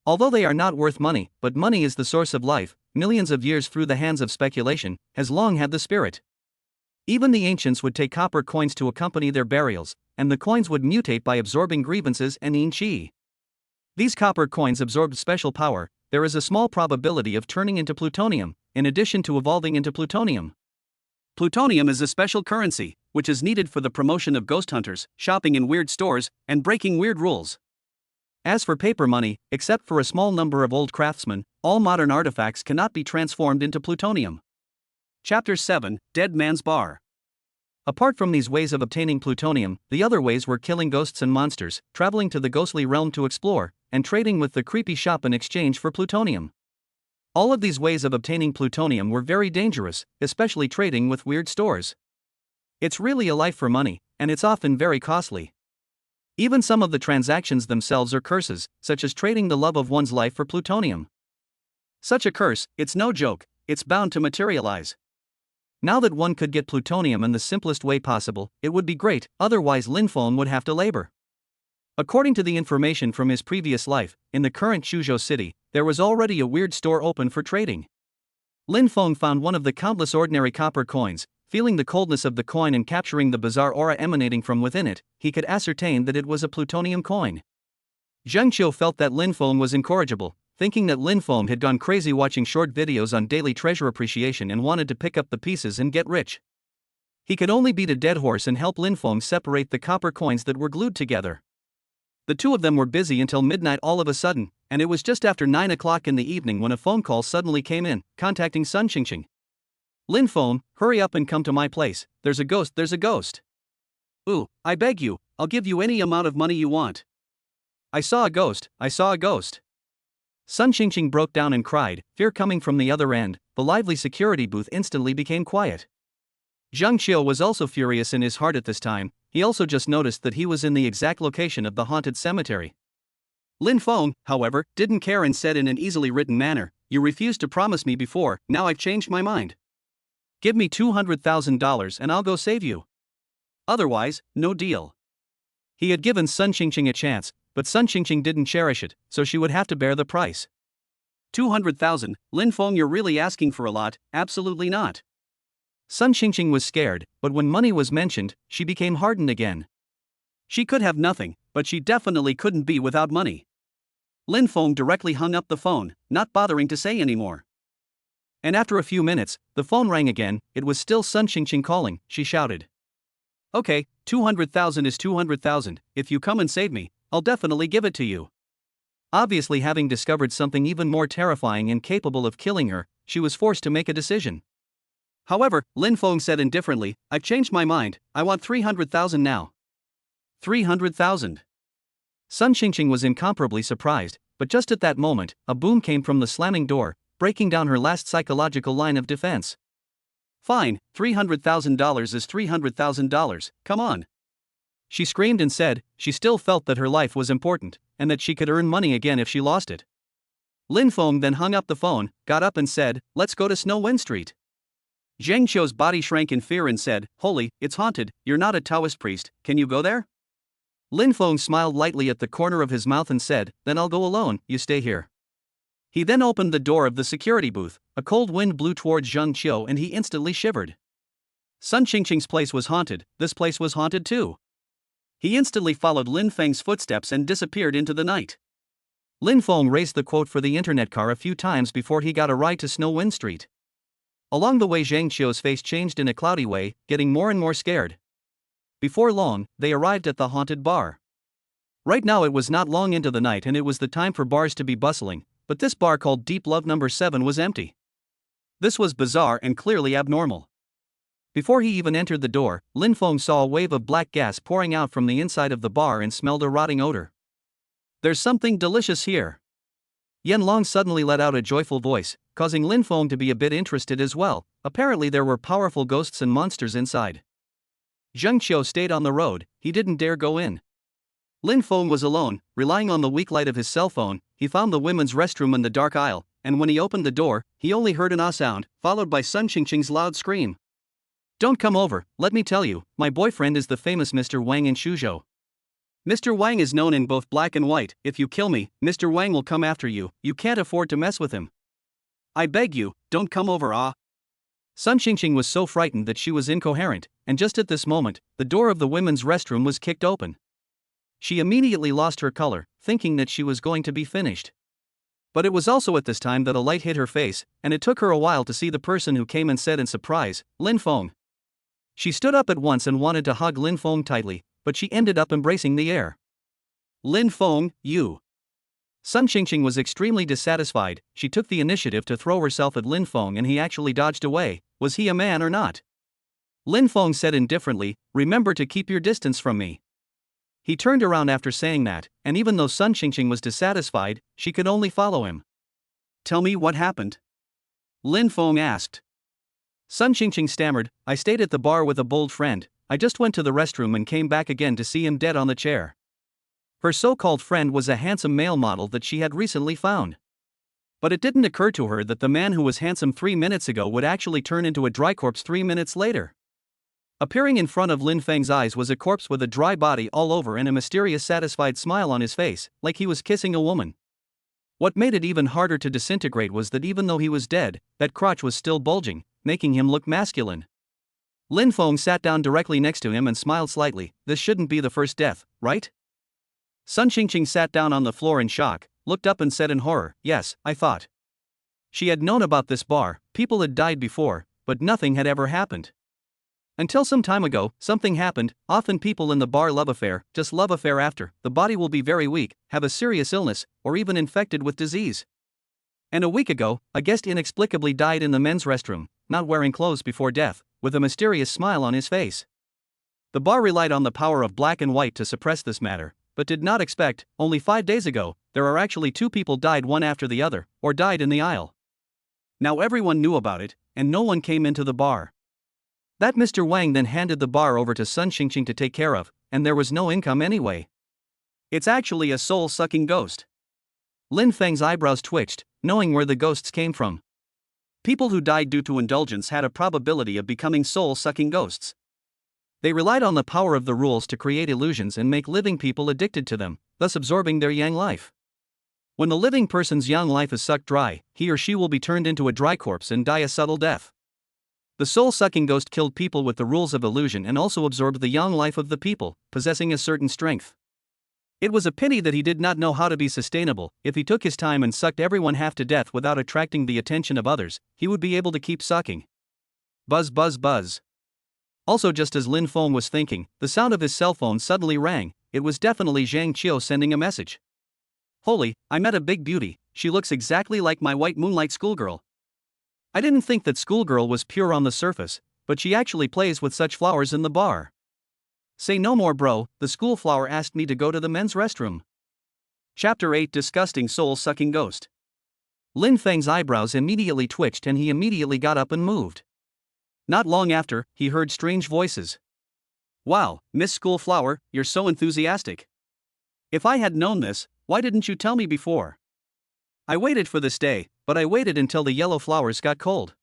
Although they are not worth money, but money is the source of life, millions of years through the hands of speculation, has long had the spirit. Even the ancients would take copper coins to accompany their burials, and the coins would mutate by absorbing grievances and yin qi. These copper coins absorbed special power. There is a small probability of turning into plutonium, in addition to evolving into plutonium. Plutonium is a special currency, which is needed for the promotion of ghost hunters, shopping in weird stores, and breaking weird rules. As for paper money, except for a small number of old craftsmen, all modern artifacts cannot be transformed into plutonium. Chapter 7, Dead Man's Bar. Apart from these ways of obtaining plutonium, the other ways were killing ghosts and monsters, traveling to the ghostly realm to explore, and trading with the creepy shop in exchange for plutonium. All of these ways of obtaining plutonium were very dangerous, especially trading with weird stores. It's really a life for money, and it's often very costly. Even some of the transactions themselves are curses, such as trading the love of one's life for plutonium. Such a curse, it's no joke, it's bound to materialize. Now that one could get plutonium in the simplest way possible, it would be great, otherwise Lin Feng would have to labor. According to the information from his previous life, in the current Chuzhou city, there was already a weird store open for trading. Lin Feng found one of the countless ordinary copper coins. Feeling the coldness of the coin and capturing the bizarre aura emanating from within it, he could ascertain that it was a plutonium coin. Zhang Qiu felt that Lin Feng was incorrigible, thinking that Lin Feng had gone crazy watching short videos on daily treasure appreciation and wanted to pick up the pieces and get rich. He could only beat a dead horse and help Lin Feng separate the copper coins that were glued together. The two of them were busy until midnight all of a sudden, and it was just after 9 o'clock in the evening when a phone call suddenly came in, contacting Sun Qingqing. Lin Feng, hurry up and come to my place, there's a ghost, there's a ghost. Ooh, I beg you, I'll give you any amount of money you want. I saw a ghost, I saw a ghost. Sun Qingqing broke down and cried, fear coming from the other end. The lively security booth instantly became quiet. Zhang Qiu was also furious in his heart at this time. He also just noticed that he was in the exact location of the haunted cemetery. Lin Feng, however, didn't care and said in an easily written manner, you refused to promise me before, now I've changed my mind. Give me $200,000 and I'll go save you. Otherwise, no deal. He had given Sun Qingqing a chance, but Sun Qingqing didn't cherish it, so she would have to bear the price. 200,000, Lin Feng, you're really asking for a lot. Absolutely not. Sun Qingqing was scared, but when money was mentioned, she became hardened again. She could have nothing, but she definitely couldn't be without money. Lin Feng directly hung up the phone, not bothering to say anymore. And after a few minutes, the phone rang again. It was still Sun Qingqing calling. She shouted. Okay, 200,000 is 200,000, if you come and save me, I'll definitely give it to you. Obviously, having discovered something even more terrifying and capable of killing her, she was forced to make a decision. However, Lin Feng said indifferently, I've changed my mind, I want 300,000 now. 300,000. Sun Qingqing was incomparably surprised, but just at that moment, a boom came from the slamming door, breaking down her last psychological line of defense. Fine, $300,000 is $300,000, come on. She screamed and said she still felt that her life was important, and that she could earn money again if she lost it. Lin Feng then hung up the phone, got up and said, "Let's go to Snow Wind Street." Zhang Qiu's body shrank in fear and said, "Holy, it's haunted, you're not a Taoist priest, can you go there?" Lin Feng smiled lightly at the corner of his mouth and said, "Then I'll go alone, you stay here." He then opened the door of the security booth, a cold wind blew towards Zhang Qiu and he instantly shivered. Sun Qingqing's place was haunted, this place was haunted too. He instantly followed Lin Feng's footsteps and disappeared into the night. Lin Feng raised the quote for the internet car a few times before he got a ride to Snow Wind Street. Along the way Zhang Qiu's face changed in a cloudy way, getting more and more scared. Before long, they arrived at the haunted bar. Right now it was not long into the night and it was the time for bars to be bustling, but this bar called Deep Love No. 7 was empty. This was bizarre and clearly abnormal. Before he even entered the door, Lin Feng saw a wave of black gas pouring out from the inside of the bar and smelled a rotting odor. "There's something delicious here." Yan Long suddenly let out a joyful voice, causing Lin Feng to be a bit interested as well. Apparently there were powerful ghosts and monsters inside. Zhang Qiu stayed on the road, he didn't dare go in. Lin Feng was alone, relying on the weak light of his cell phone. He found the women's restroom in the dark aisle, and when he opened the door, he only heard an ah sound, followed by Sun Qingqing's loud scream. "Don't come over, let me tell you, my boyfriend is the famous Mr. Wang in Shuzhou. Mr. Wang is known in both black and white. If you kill me, Mr. Wang will come after you, you can't afford to mess with him. I beg you, don't come over ah." Sun Qingqing was so frightened that she was incoherent, and just at this moment, the door of the women's restroom was kicked open. She immediately lost her color, thinking that she was going to be finished. But it was also at this time that a light hit her face, and it took her a while to see the person who came and said in surprise, "Lin Feng." She stood up at once and wanted to hug Lin Feng tightly, but she ended up embracing the air. "Lin Feng, you." Sun Qingqing was extremely dissatisfied. She took the initiative to throw herself at Lin Feng and he actually dodged away. Was he a man or not? Lin Feng said indifferently, "Remember to keep your distance from me." He turned around after saying that, and even though Sun Qingqing was dissatisfied, she could only follow him. "Tell me what happened?" Lin Feng asked. Sun Qingqing stammered, "I stayed at the bar with a bold friend, I just went to the restroom and came back again to see him dead on the chair." Her so-called friend was a handsome male model that she had recently found. But it didn't occur to her that the man who was handsome 3 minutes ago would actually turn into a dry corpse 3 minutes later. Appearing in front of Lin Feng's eyes was a corpse with a dry body all over and a mysterious satisfied smile on his face, like he was kissing a woman. What made it even harder to disintegrate was that even though he was dead, that crotch was still bulging, making him look masculine. Lin Feng sat down directly next to him and smiled slightly. "This shouldn't be the first death, right?" Sun Qingqing sat down on the floor in shock, looked up and said in horror, "Yes, I thought." She had known about this bar, people had died before, but nothing had ever happened. Until some time ago, something happened. Often people in the bar love affair, just love affair after, the body will be very weak, have a serious illness, or even infected with disease. And a week ago, a guest inexplicably died in the men's restroom, not wearing clothes before death, with a mysterious smile on his face. The bar relied on the power of black and white to suppress this matter, but did not expect, only 5 days ago, there are actually 2 people died one after the other, or died in the aisle. Now everyone knew about it, and no one came into the bar. That Mr. Wang then handed the bar over to Sun Qingqing to take care of, and there was no income anyway. It's actually a soul-sucking ghost. Lin Feng's eyebrows twitched, knowing where the ghosts came from. People who died due to indulgence had a probability of becoming soul-sucking ghosts. They relied on the power of the rules to create illusions and make living people addicted to them, thus absorbing their yang life. When the living person's yang life is sucked dry, he or she will be turned into a dry corpse and die a subtle death. The soul-sucking ghost killed people with the rules of illusion and also absorbed the yang life of the people, possessing a certain strength. It was a pity that he did not know how to be sustainable. If he took his time and sucked everyone half to death without attracting the attention of others, he would be able to keep sucking. Buzz buzz buzz. Also, just as Lin Feng was thinking, the sound of his cell phone suddenly rang. It was definitely Zhang Qiu sending a message. "Holy, I met a big beauty, she looks exactly like my white moonlight schoolgirl. I didn't think that schoolgirl was pure on the surface, but she actually plays with such flowers in the bar. Say no more, bro, the school flower asked me to go to the men's restroom. Chapter 8 Disgusting Soul-Sucking Ghost. Lin Feng's eyebrows immediately twitched and he immediately got up and moved. Not long after, he heard strange voices. Wow, Miss School Flower, you're so enthusiastic. If I had known this, why didn't you tell me before? I waited for this day, but I waited until the yellow flowers got cold.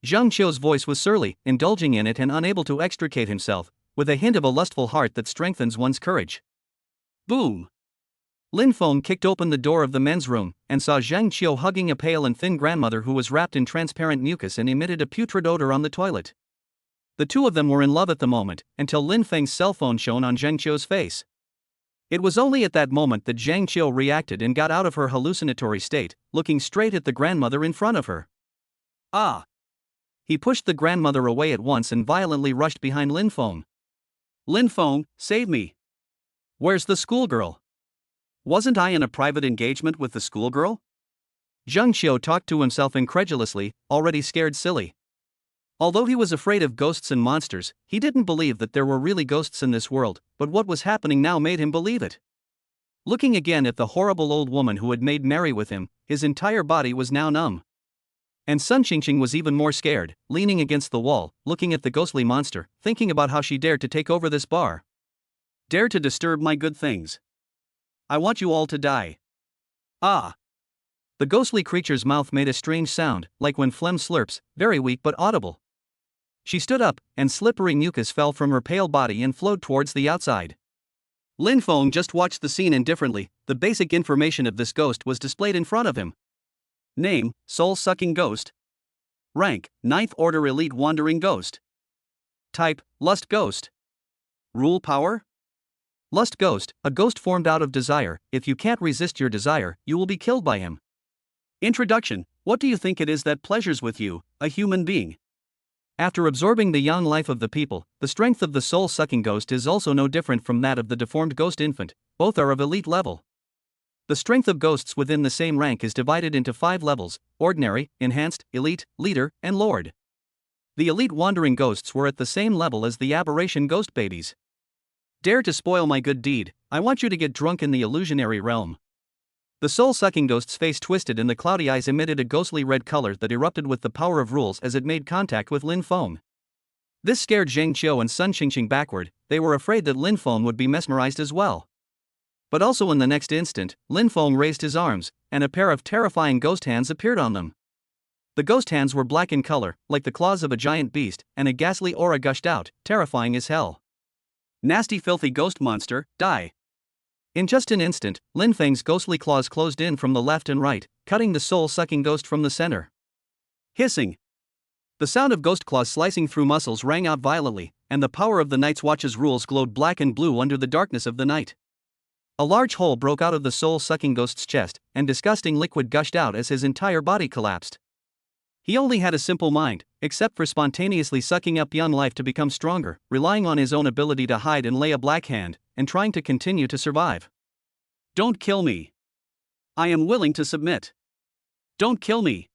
Zhang Qiu's voice was surly, indulging in it and unable to extricate himself, with a hint of a lustful heart that strengthens one's courage. Boom! Lin Feng kicked open the door of the men's room, and saw Zhang Qiu hugging a pale and thin grandmother who was wrapped in transparent mucus and emitted a putrid odor on the toilet. The two of them were in love at the moment, until Lin Feng's cell phone shone on Zhang Qiu's face. It was only at that moment that Zhang Qiu reacted and got out of her hallucinatory state, looking straight at the grandmother in front of her. Ah! He pushed the grandmother away at once and violently rushed behind Lin Feng. Lin Feng, save me! Where's the schoolgirl? Wasn't I in a private engagement with the schoolgirl? Zhang Qiu talked to himself incredulously, already scared silly. Although he was afraid of ghosts and monsters, he didn't believe that there were really ghosts in this world, but what was happening now made him believe it. Looking again at the horrible old woman who had made merry with him, his entire body was now numb. And Sun Qingqing was even more scared, leaning against the wall, looking at the ghostly monster, thinking about how she dared to take over this bar. Dare to disturb my good things. I want you all to die. Ah! The ghostly creature's mouth made a strange sound, like when phlegm slurps, very weak but audible. She stood up, and slippery mucus fell from her pale body and flowed towards the outside. Lin Feng just watched the scene indifferently. The basic information of this ghost was displayed in front of him. Name, Soul-Sucking Ghost. Rank, 9th Order Elite Wandering Ghost. Type, Lust Ghost. Rule Power? Lust Ghost, a ghost formed out of desire. If you can't resist your desire, you will be killed by him. Introduction. What do you think it is that pleasures with you, a human being? After absorbing the young life of the people, the strength of the soul-sucking ghost is also no different from that of the deformed ghost infant. Both are of elite level. The strength of ghosts within the same rank is divided into 5 levels: ordinary, enhanced, elite, leader, and lord. The elite wandering ghosts were at the same level as the aberration ghost babies. Dare to spoil my good deed, I want you to get drunk in the illusionary realm. The soul-sucking ghost's face twisted and the cloudy eyes emitted a ghostly red color that erupted with the power of rules as it made contact with Lin Feng. This scared Zhang Qiu and Sun Qingqing backward. They were afraid that Lin Feng would be mesmerized as well. But also in the next instant, Lin Feng raised his arms, and a pair of terrifying ghost hands appeared on them. The ghost hands were black in color, like the claws of a giant beast, and a ghastly aura gushed out, terrifying as hell. Nasty filthy ghost monster, die! In just an instant, Lin Feng's ghostly claws closed in from the left and right, cutting the soul-sucking ghost from the center. Hissing. The sound of ghost claws slicing through muscles rang out violently, and the power of the Night's Watch's rules glowed black and blue under the darkness of the night. A large hole broke out of the soul-sucking ghost's chest, and disgusting liquid gushed out as his entire body collapsed. He only had a simple mind, except for spontaneously sucking up young life to become stronger, relying on his own ability to hide and lay a black hand, and trying to continue to survive. Don't kill me. I am willing to submit. Don't kill me.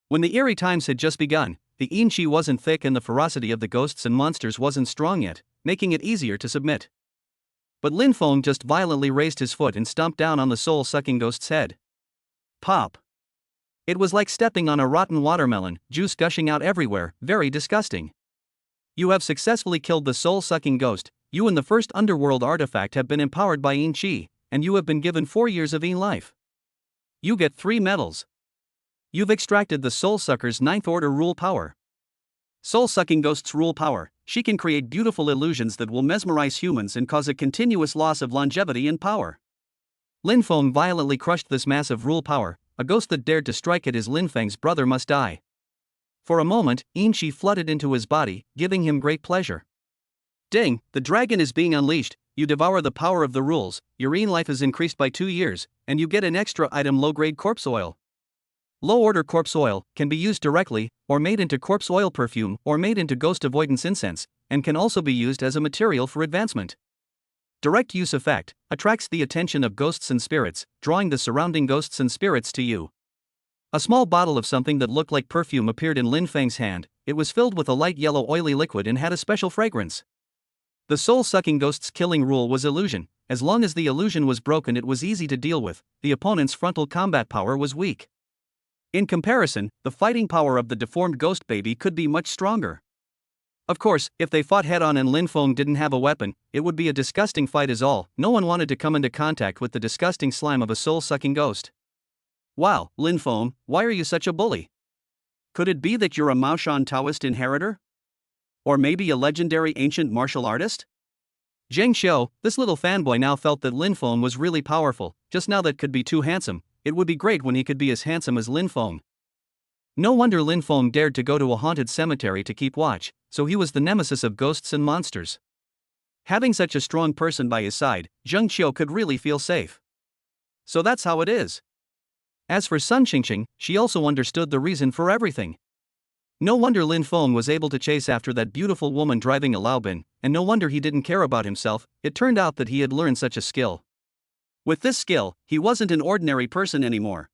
When the eerie times had just begun, the yin-chi wasn't thick and the ferocity of the ghosts and monsters wasn't strong yet, making it easier to submit. But Lin Feng just violently raised his foot and stomped down on the soul-sucking ghost's head. Pop. It was like stepping on a rotten watermelon, juice gushing out everywhere, very disgusting. You have successfully killed the soul-sucking ghost. You and the first underworld artifact have been empowered by Yin Chi, and you have been given 4 years of Yin life. You get 3 medals. You've extracted the soul-sucker's 9th order rule power. Soul-sucking ghost's rule power. She can create beautiful illusions that will mesmerize humans and cause a continuous loss of longevity and power. Lin Feng violently crushed this massive rule power. A ghost that dared to strike at his Lin Feng's brother must die. For a moment, Yin Chi flooded into his body, giving him great pleasure. Ding, the dragon is being unleashed. You devour the power of the rules, your Yin life is increased by 2 years, and you get an extra item: low-grade corpse oil. Low-order corpse oil can be used directly, or made into corpse oil perfume, or made into ghost avoidance incense, and can also be used as a material for advancement. Direct use effect attracts the attention of ghosts and spirits, drawing the surrounding ghosts and spirits to you. A small bottle of something that looked like perfume appeared in Lin Feng's hand. It was filled with a light yellow oily liquid and had a special fragrance. The soul-sucking ghost's killing rule was illusion. As long as the illusion was broken, it was easy to deal with. The opponent's frontal combat power was weak. In comparison, the fighting power of the deformed ghost baby could be much stronger. Of course, if they fought head-on and Lin Feng didn't have a weapon, it would be a disgusting fight is all. No one wanted to come into contact with the disgusting slime of a soul-sucking ghost. Wow, Lin Feng, why are you such a bully? Could it be that you're a Maoshan Taoist inheritor? Or maybe a legendary ancient martial artist? Zheng Xiu, this little fanboy, now felt that Lin Feng was really powerful. Just now that could be too handsome. It would be great when he could be as handsome as Lin Feng. No wonder Lin Feng dared to go to a haunted cemetery to keep watch, so he was the nemesis of ghosts and monsters. Having such a strong person by his side, Zheng Xiu could really feel safe. So that's how it is. As for Sun Qingqing, she also understood the reason for everything. No wonder Lin Feng was able to chase after that beautiful woman driving a Laobin, and no wonder he didn't care about himself. It turned out that he had learned such a skill. With this skill, he wasn't an ordinary person anymore.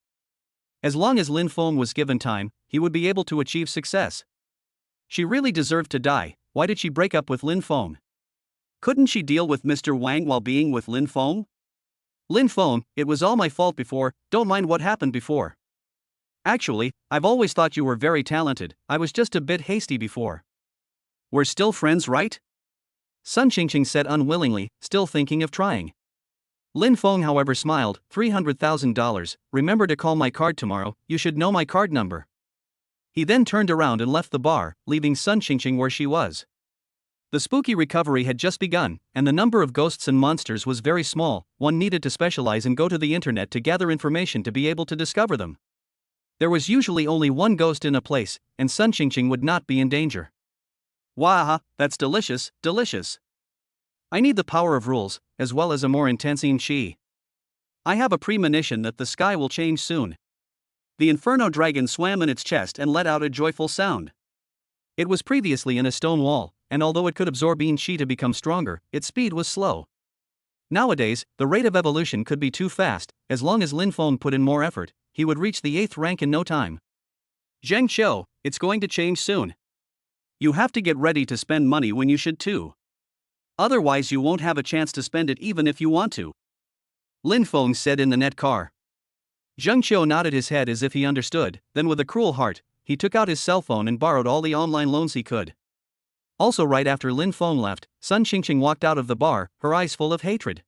As long as Lin Feng was given time, he would be able to achieve success. She really deserved to die. Why did she break up with Lin Feng? Couldn't she deal with Mr. Wang while being with Lin Feng? Lin Feng, it was all my fault before, don't mind what happened before. Actually, I've always thought you were very talented, I was just a bit hasty before. We're still friends, right? Sun Qingqing said unwillingly, still thinking of trying. Lin Feng, however, smiled. $300,000, remember to call my card tomorrow, you should know my card number. He then turned around and left the bar, leaving Sun Qingqing where she was. The spooky recovery had just begun, and the number of ghosts and monsters was very small. One needed to specialize and go to the internet to gather information to be able to discover them. There was usually only one ghost in a place, and Sun Qingqing would not be in danger. Waha, that's delicious, delicious. I need the power of rules, as well as a more intense chi. I have a premonition that the sky will change soon. The Inferno dragon swam in its chest and let out a joyful sound. It was previously in a stone wall, and although it could absorb chi to become stronger, its speed was slow. Nowadays, the rate of evolution could be too fast. As long as Lin Feng put in more effort, he would reach the 8th rank in no time. Zheng Xiu, it's going to change soon. You have to get ready to spend money when you should too. Otherwise you won't have a chance to spend it even if you want to. Lin Feng said in the net car. Zheng Xiu nodded his head as if he understood, then with a cruel heart, he took out his cell phone and borrowed all the online loans he could. Also, right after Lin Feng left, Sun Qingqing walked out of the bar, her eyes full of hatred.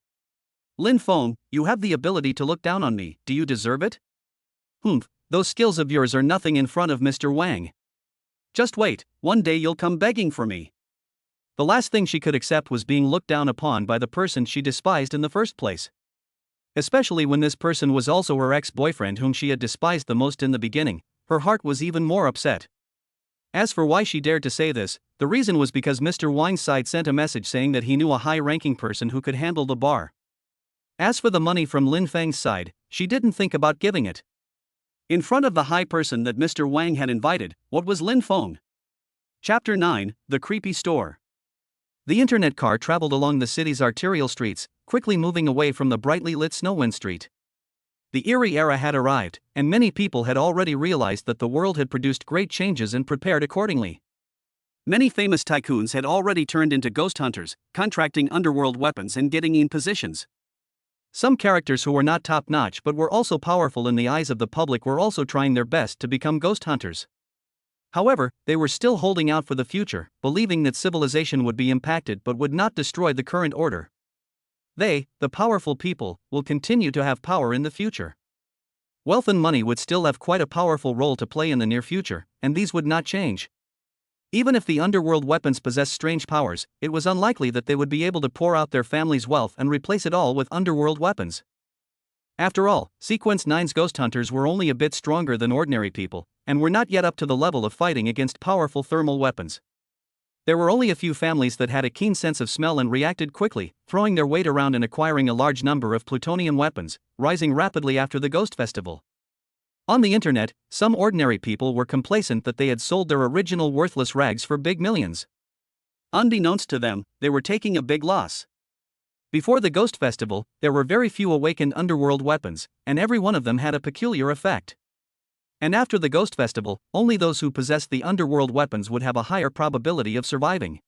Lin Feng, you have the ability to look down on me, do you deserve it? Humph, those skills of yours are nothing in front of Mr. Wang. Just wait, one day you'll come begging for me. The last thing she could accept was being looked down upon by the person she despised in the first place. Especially when this person was also her ex-boyfriend whom she had despised the most in the beginning, her heart was even more upset. As for why she dared to say this, the reason was because Mr. Wang's side sent a message saying that he knew a high-ranking person who could handle the bar. As for the money from Lin Feng's side, she didn't think about giving it. In front of the high person that Mr. Wang had invited, what was Lin Feng? Chapter 9, The Creepy Store. The internet car traveled along the city's arterial streets, quickly moving away from the brightly lit Snowwind Street. The eerie era had arrived, and many people had already realized that the world had produced great changes and prepared accordingly. Many famous tycoons had already turned into ghost hunters, contracting underworld weapons and getting in positions. Some characters who were not top-notch but were also powerful in the eyes of the public were also trying their best to become ghost hunters. However, they were still holding out for the future, believing that civilization would be impacted but would not destroy the current order. They, the powerful people, will continue to have power in the future. Wealth and money would still have quite a powerful role to play in the near future, and these would not change. Even if the underworld weapons possessed strange powers, it was unlikely that they would be able to pour out their family's wealth and replace it all with underworld weapons. After all, Sequence 9's ghost hunters were only a bit stronger than ordinary people, and were not yet up to the level of fighting against powerful thermal weapons. There were only a few families that had a keen sense of smell and reacted quickly, throwing their weight around and acquiring a large number of plutonium weapons, rising rapidly after the Ghost Festival. On the internet, some ordinary people were complacent that they had sold their original worthless rags for big millions. Unbeknownst to them, they were taking a big loss. Before the Ghost Festival, there were very few awakened underworld weapons, and every one of them had a peculiar effect. And after the Ghost Festival, only those who possessed the underworld weapons would have a higher probability of surviving.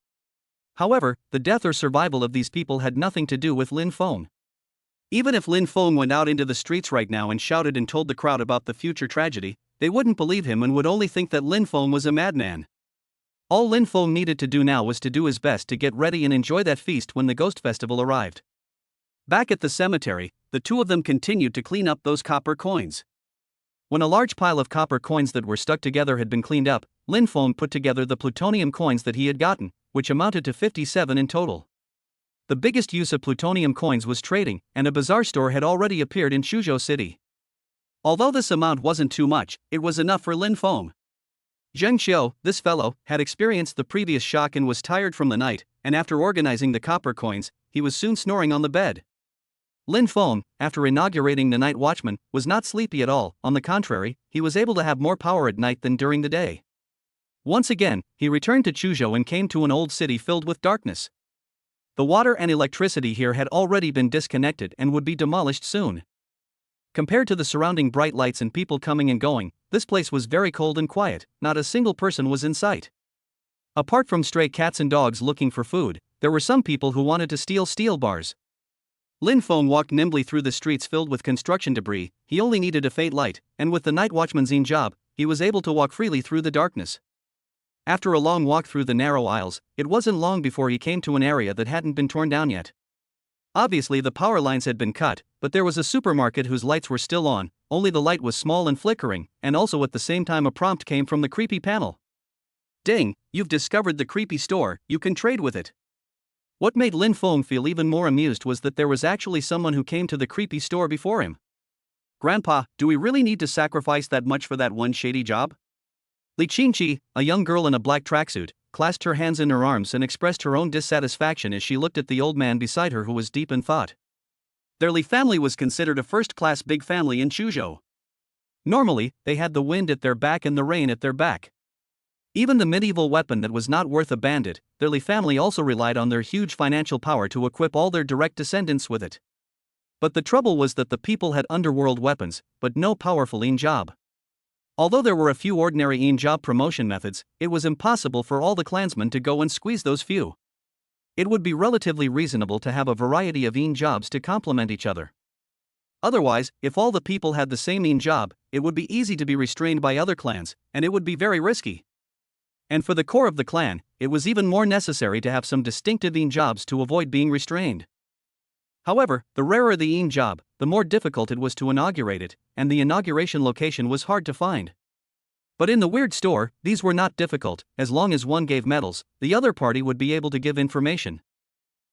However, the death or survival of these people had nothing to do with Lin Feng. Even if Lin Feng went out into the streets right now and shouted and told the crowd about the future tragedy, they wouldn't believe him and would only think that Lin Feng was a madman. All Lin Feng needed to do now was to do his best to get ready and enjoy that feast when the Ghost Festival arrived. Back at the cemetery, the two of them continued to clean up those copper coins. When a large pile of copper coins that were stuck together had been cleaned up, Lin Feng put together the plutonium coins that he had gotten, which amounted to 57 in total. The biggest use of plutonium coins was trading, and a bazaar store had already appeared in Suzhou City. Although this amount wasn't too much, it was enough for Lin Feng. Zheng Xiu, this fellow, had experienced the previous shock and was tired from the night, and after organizing the copper coins, he was soon snoring on the bed. Lin Feng, after inaugurating the night watchman, was not sleepy at all. On the contrary, he was able to have more power at night than during the day. Once again, he returned to Chuzhou and came to an old city filled with darkness. The water and electricity here had already been disconnected and would be demolished soon. Compared to the surrounding bright lights and people coming and going, this place was very cold and quiet. Not a single person was in sight. Apart from stray cats and dogs looking for food, there were some people who wanted to steal steel bars. Lin Feng walked nimbly through the streets filled with construction debris. He only needed a faint light, and with the night watchman's job, he was able to walk freely through the darkness. After a long walk through the narrow aisles, it wasn't long before he came to an area that hadn't been torn down yet. Obviously the power lines had been cut, but there was a supermarket whose lights were still on, only the light was small and flickering, and also at the same time a prompt came from the creepy panel. Ding, you've discovered the creepy store, you can trade with it. What made Lin Feng feel even more amused was that there was actually someone who came to the creepy store before him. Grandpa, do we really need to sacrifice that much for that one shady job? Li Qingqi, a young girl in a black tracksuit, clasped her hands in her arms and expressed her own dissatisfaction as she looked at the old man beside her who was deep in thought. Their Li family was considered a first-class big family in Chuzhou. Normally, they had the wind at their back and the rain at their back. Even the medieval weapon that was not worth a bandit, their Li family also relied on their huge financial power to equip all their direct descendants with it. But the trouble was that the people had underworld weapons, but no powerful job. Although there were a few ordinary job promotion methods, it was impossible for all the clansmen to go and squeeze those few. It would be relatively reasonable to have a variety of jobs to complement each other. Otherwise, if all the people had the same job, it would be easy to be restrained by other clans, and it would be very risky. And for the core of the clan, it was even more necessary to have some distinctive jobs to avoid being restrained. However, the rarer the job, the more difficult it was to inaugurate it, and the inauguration location was hard to find. But in the weird store, these were not difficult. As long as one gave medals, the other party would be able to give information.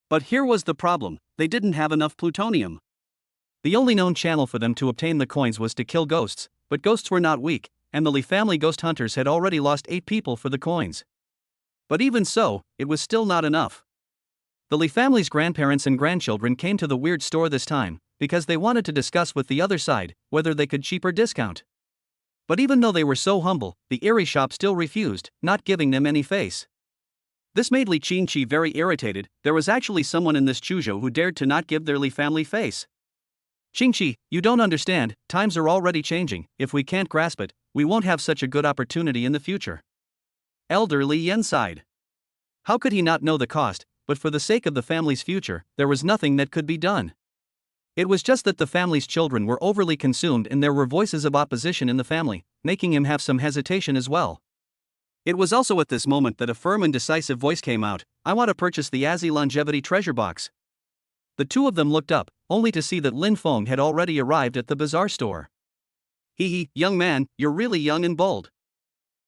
But here was the problem: they didn't have enough plutonium. The only known channel for them to obtain the coins was to kill ghosts, but ghosts were not weak, and the Li family ghost hunters had already lost 8 people for the coins. But even so, it was still not enough. The Li family's grandparents and grandchildren came to the weird store this time, because they wanted to discuss with the other side whether they could cheaper discount. But even though they were so humble, the eerie shop still refused, not giving them any face. This made Li Qingqi very irritated. There was actually someone in this Chuzhou who dared to not give their Li family face. Qingqi, you don't understand, times are already changing. If we can't grasp it, we won't have such a good opportunity in the future. Elder Li Yan sighed. How could he not know the cost? But for the sake of the family's future, there was nothing that could be done. It was just that the family's children were overly consumed and there were voices of opposition in the family, making him have some hesitation as well. It was also at this moment that a firm and decisive voice came out: I want to purchase the Azzy Longevity treasure box. The two of them looked up, only to see that Lin Feng had already arrived at the bazaar store. Hee, young man, you're really young and bold.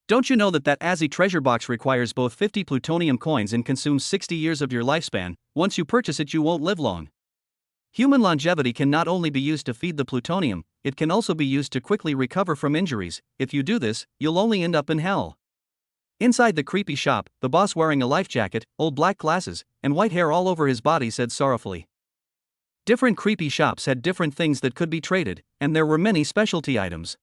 Don't you know that Azzy treasure box requires both 50 plutonium coins and consumes 60 years of your lifespan? Once you purchase it, you won't live long. Human longevity can not only be used to feed the plutonium, it can also be used to quickly recover from injuries. If you do this, you'll only end up in hell. Inside the creepy shop, the boss, wearing a life jacket, old black glasses, and white hair all over his body, said sorrowfully. Different creepy shops had different things that could be traded, and there were many specialty items.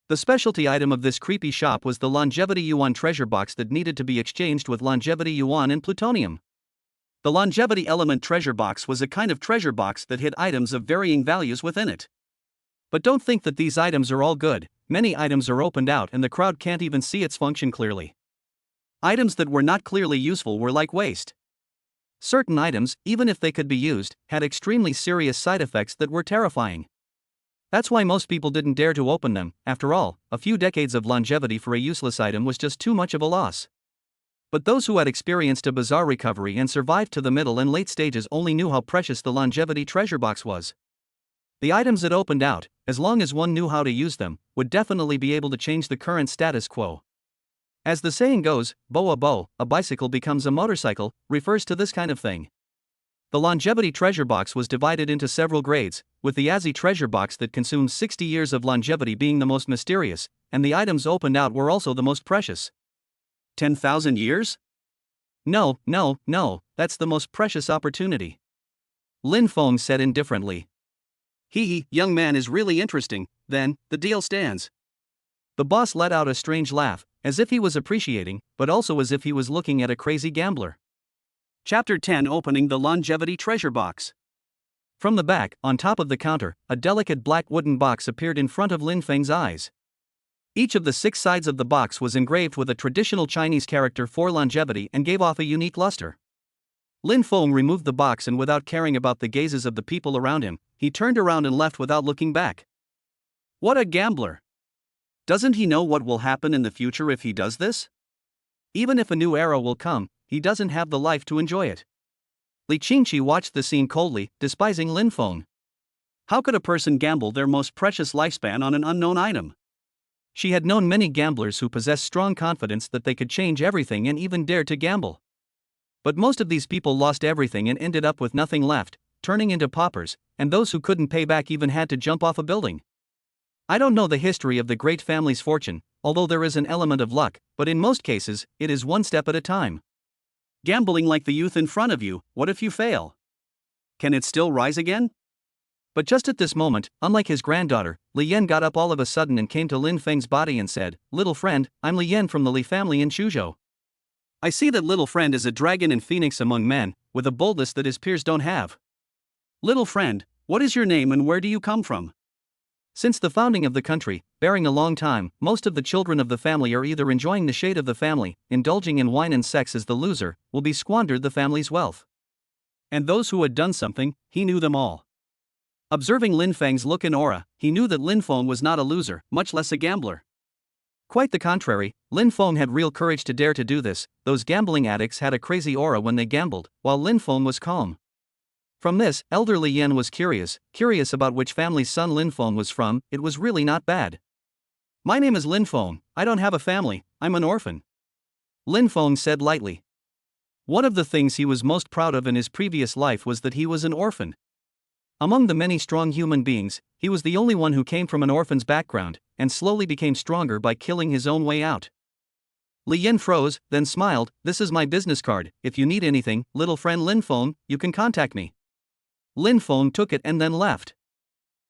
The specialty item of this creepy shop was the Longevity Yuan treasure box that needed to be exchanged with Longevity Yuan and plutonium. The Longevity Element treasure box was a kind of treasure box that hid items of varying values within it. But don't think that these items are all good. Many items are opened out and the crowd can't even see its function clearly. Items that were not clearly useful were like waste. Certain items, even if they could be used, had extremely serious side effects that were terrifying. That's why most people didn't dare to open them. After all, a few decades of longevity for a useless item was just too much of a loss. But those who had experienced a bizarre recovery and survived to the middle and late stages only knew how precious the longevity treasure box was. The items it opened out, as long as one knew how to use them, would definitely be able to change the current status quo. As the saying goes, a bicycle becomes a motorcycle, refers to this kind of thing. The longevity treasure box was divided into several grades, with the Azzy treasure box that consumes 60 years of longevity being the most mysterious, and the items opened out were also the most precious. 10,000 years? No, that's the most precious opportunity. Lin Feng said indifferently. Young man is really interesting, then, the deal stands. The boss let out a strange laugh, as if he was appreciating, but also as if he was looking at a crazy gambler. Chapter 10 Opening the Longevity Treasure Box. From the back, on top of the counter, a delicate black wooden box appeared in front of Lin Feng's eyes. Each of the 6 sides of the box was engraved with a traditional Chinese character for longevity and gave off a unique luster. Lin Feng removed the box and without caring about the gazes of the people around him, he turned around and left without looking back. What a gambler! Doesn't he know what will happen in the future if he does this? Even if a new era will come, he doesn't have the life to enjoy it. Li Qingqi watched the scene coldly, despising Lin Feng. How could a person gamble their most precious lifespan on an unknown item? She had known many gamblers who possessed strong confidence that they could change everything and even dared to gamble. But most of these people lost everything and ended up with nothing left, turning into paupers, and those who couldn't pay back even had to jump off a building. I don't know the history of the great family's fortune, although there is an element of luck, but in most cases, it is one step at a time. Gambling like the youth in front of you, what if you fail? Can it still rise again? But just at this moment, unlike his granddaughter, Li Yan got up all of a sudden and came to Lin Feng's body and said, "Little friend, I'm Li Yan from the Li family in Suzhou. I see that little friend is a dragon and phoenix among men, with a boldness that his peers don't have. Little friend, what is your name and where do you come from?" Since the founding of the country, bearing a long time, most of the children of the family are either enjoying the shade of the family, indulging in wine and sex as the loser, will be squandered the family's wealth. And those who had done something, he knew them all. Observing Lin Feng's look and aura, he knew that Lin Feng was not a loser, much less a gambler. Quite the contrary, Lin Feng had real courage to dare to do this. Those gambling addicts had a crazy aura when they gambled, while Lin Feng was calm. From this, elder Li Yan was curious about which family's son Lin Feng was from. It was really not bad. My name is Lin Feng, I don't have a family, I'm an orphan. Lin Feng said lightly. One of the things he was most proud of in his previous life was that he was an orphan. Among the many strong human beings, he was the only one who came from an orphan's background, and slowly became stronger by killing his own way out. Li Yan froze, then smiled. This is my business card, if you need anything, little friend Lin Feng, you can contact me. Lin Feng took it and then left.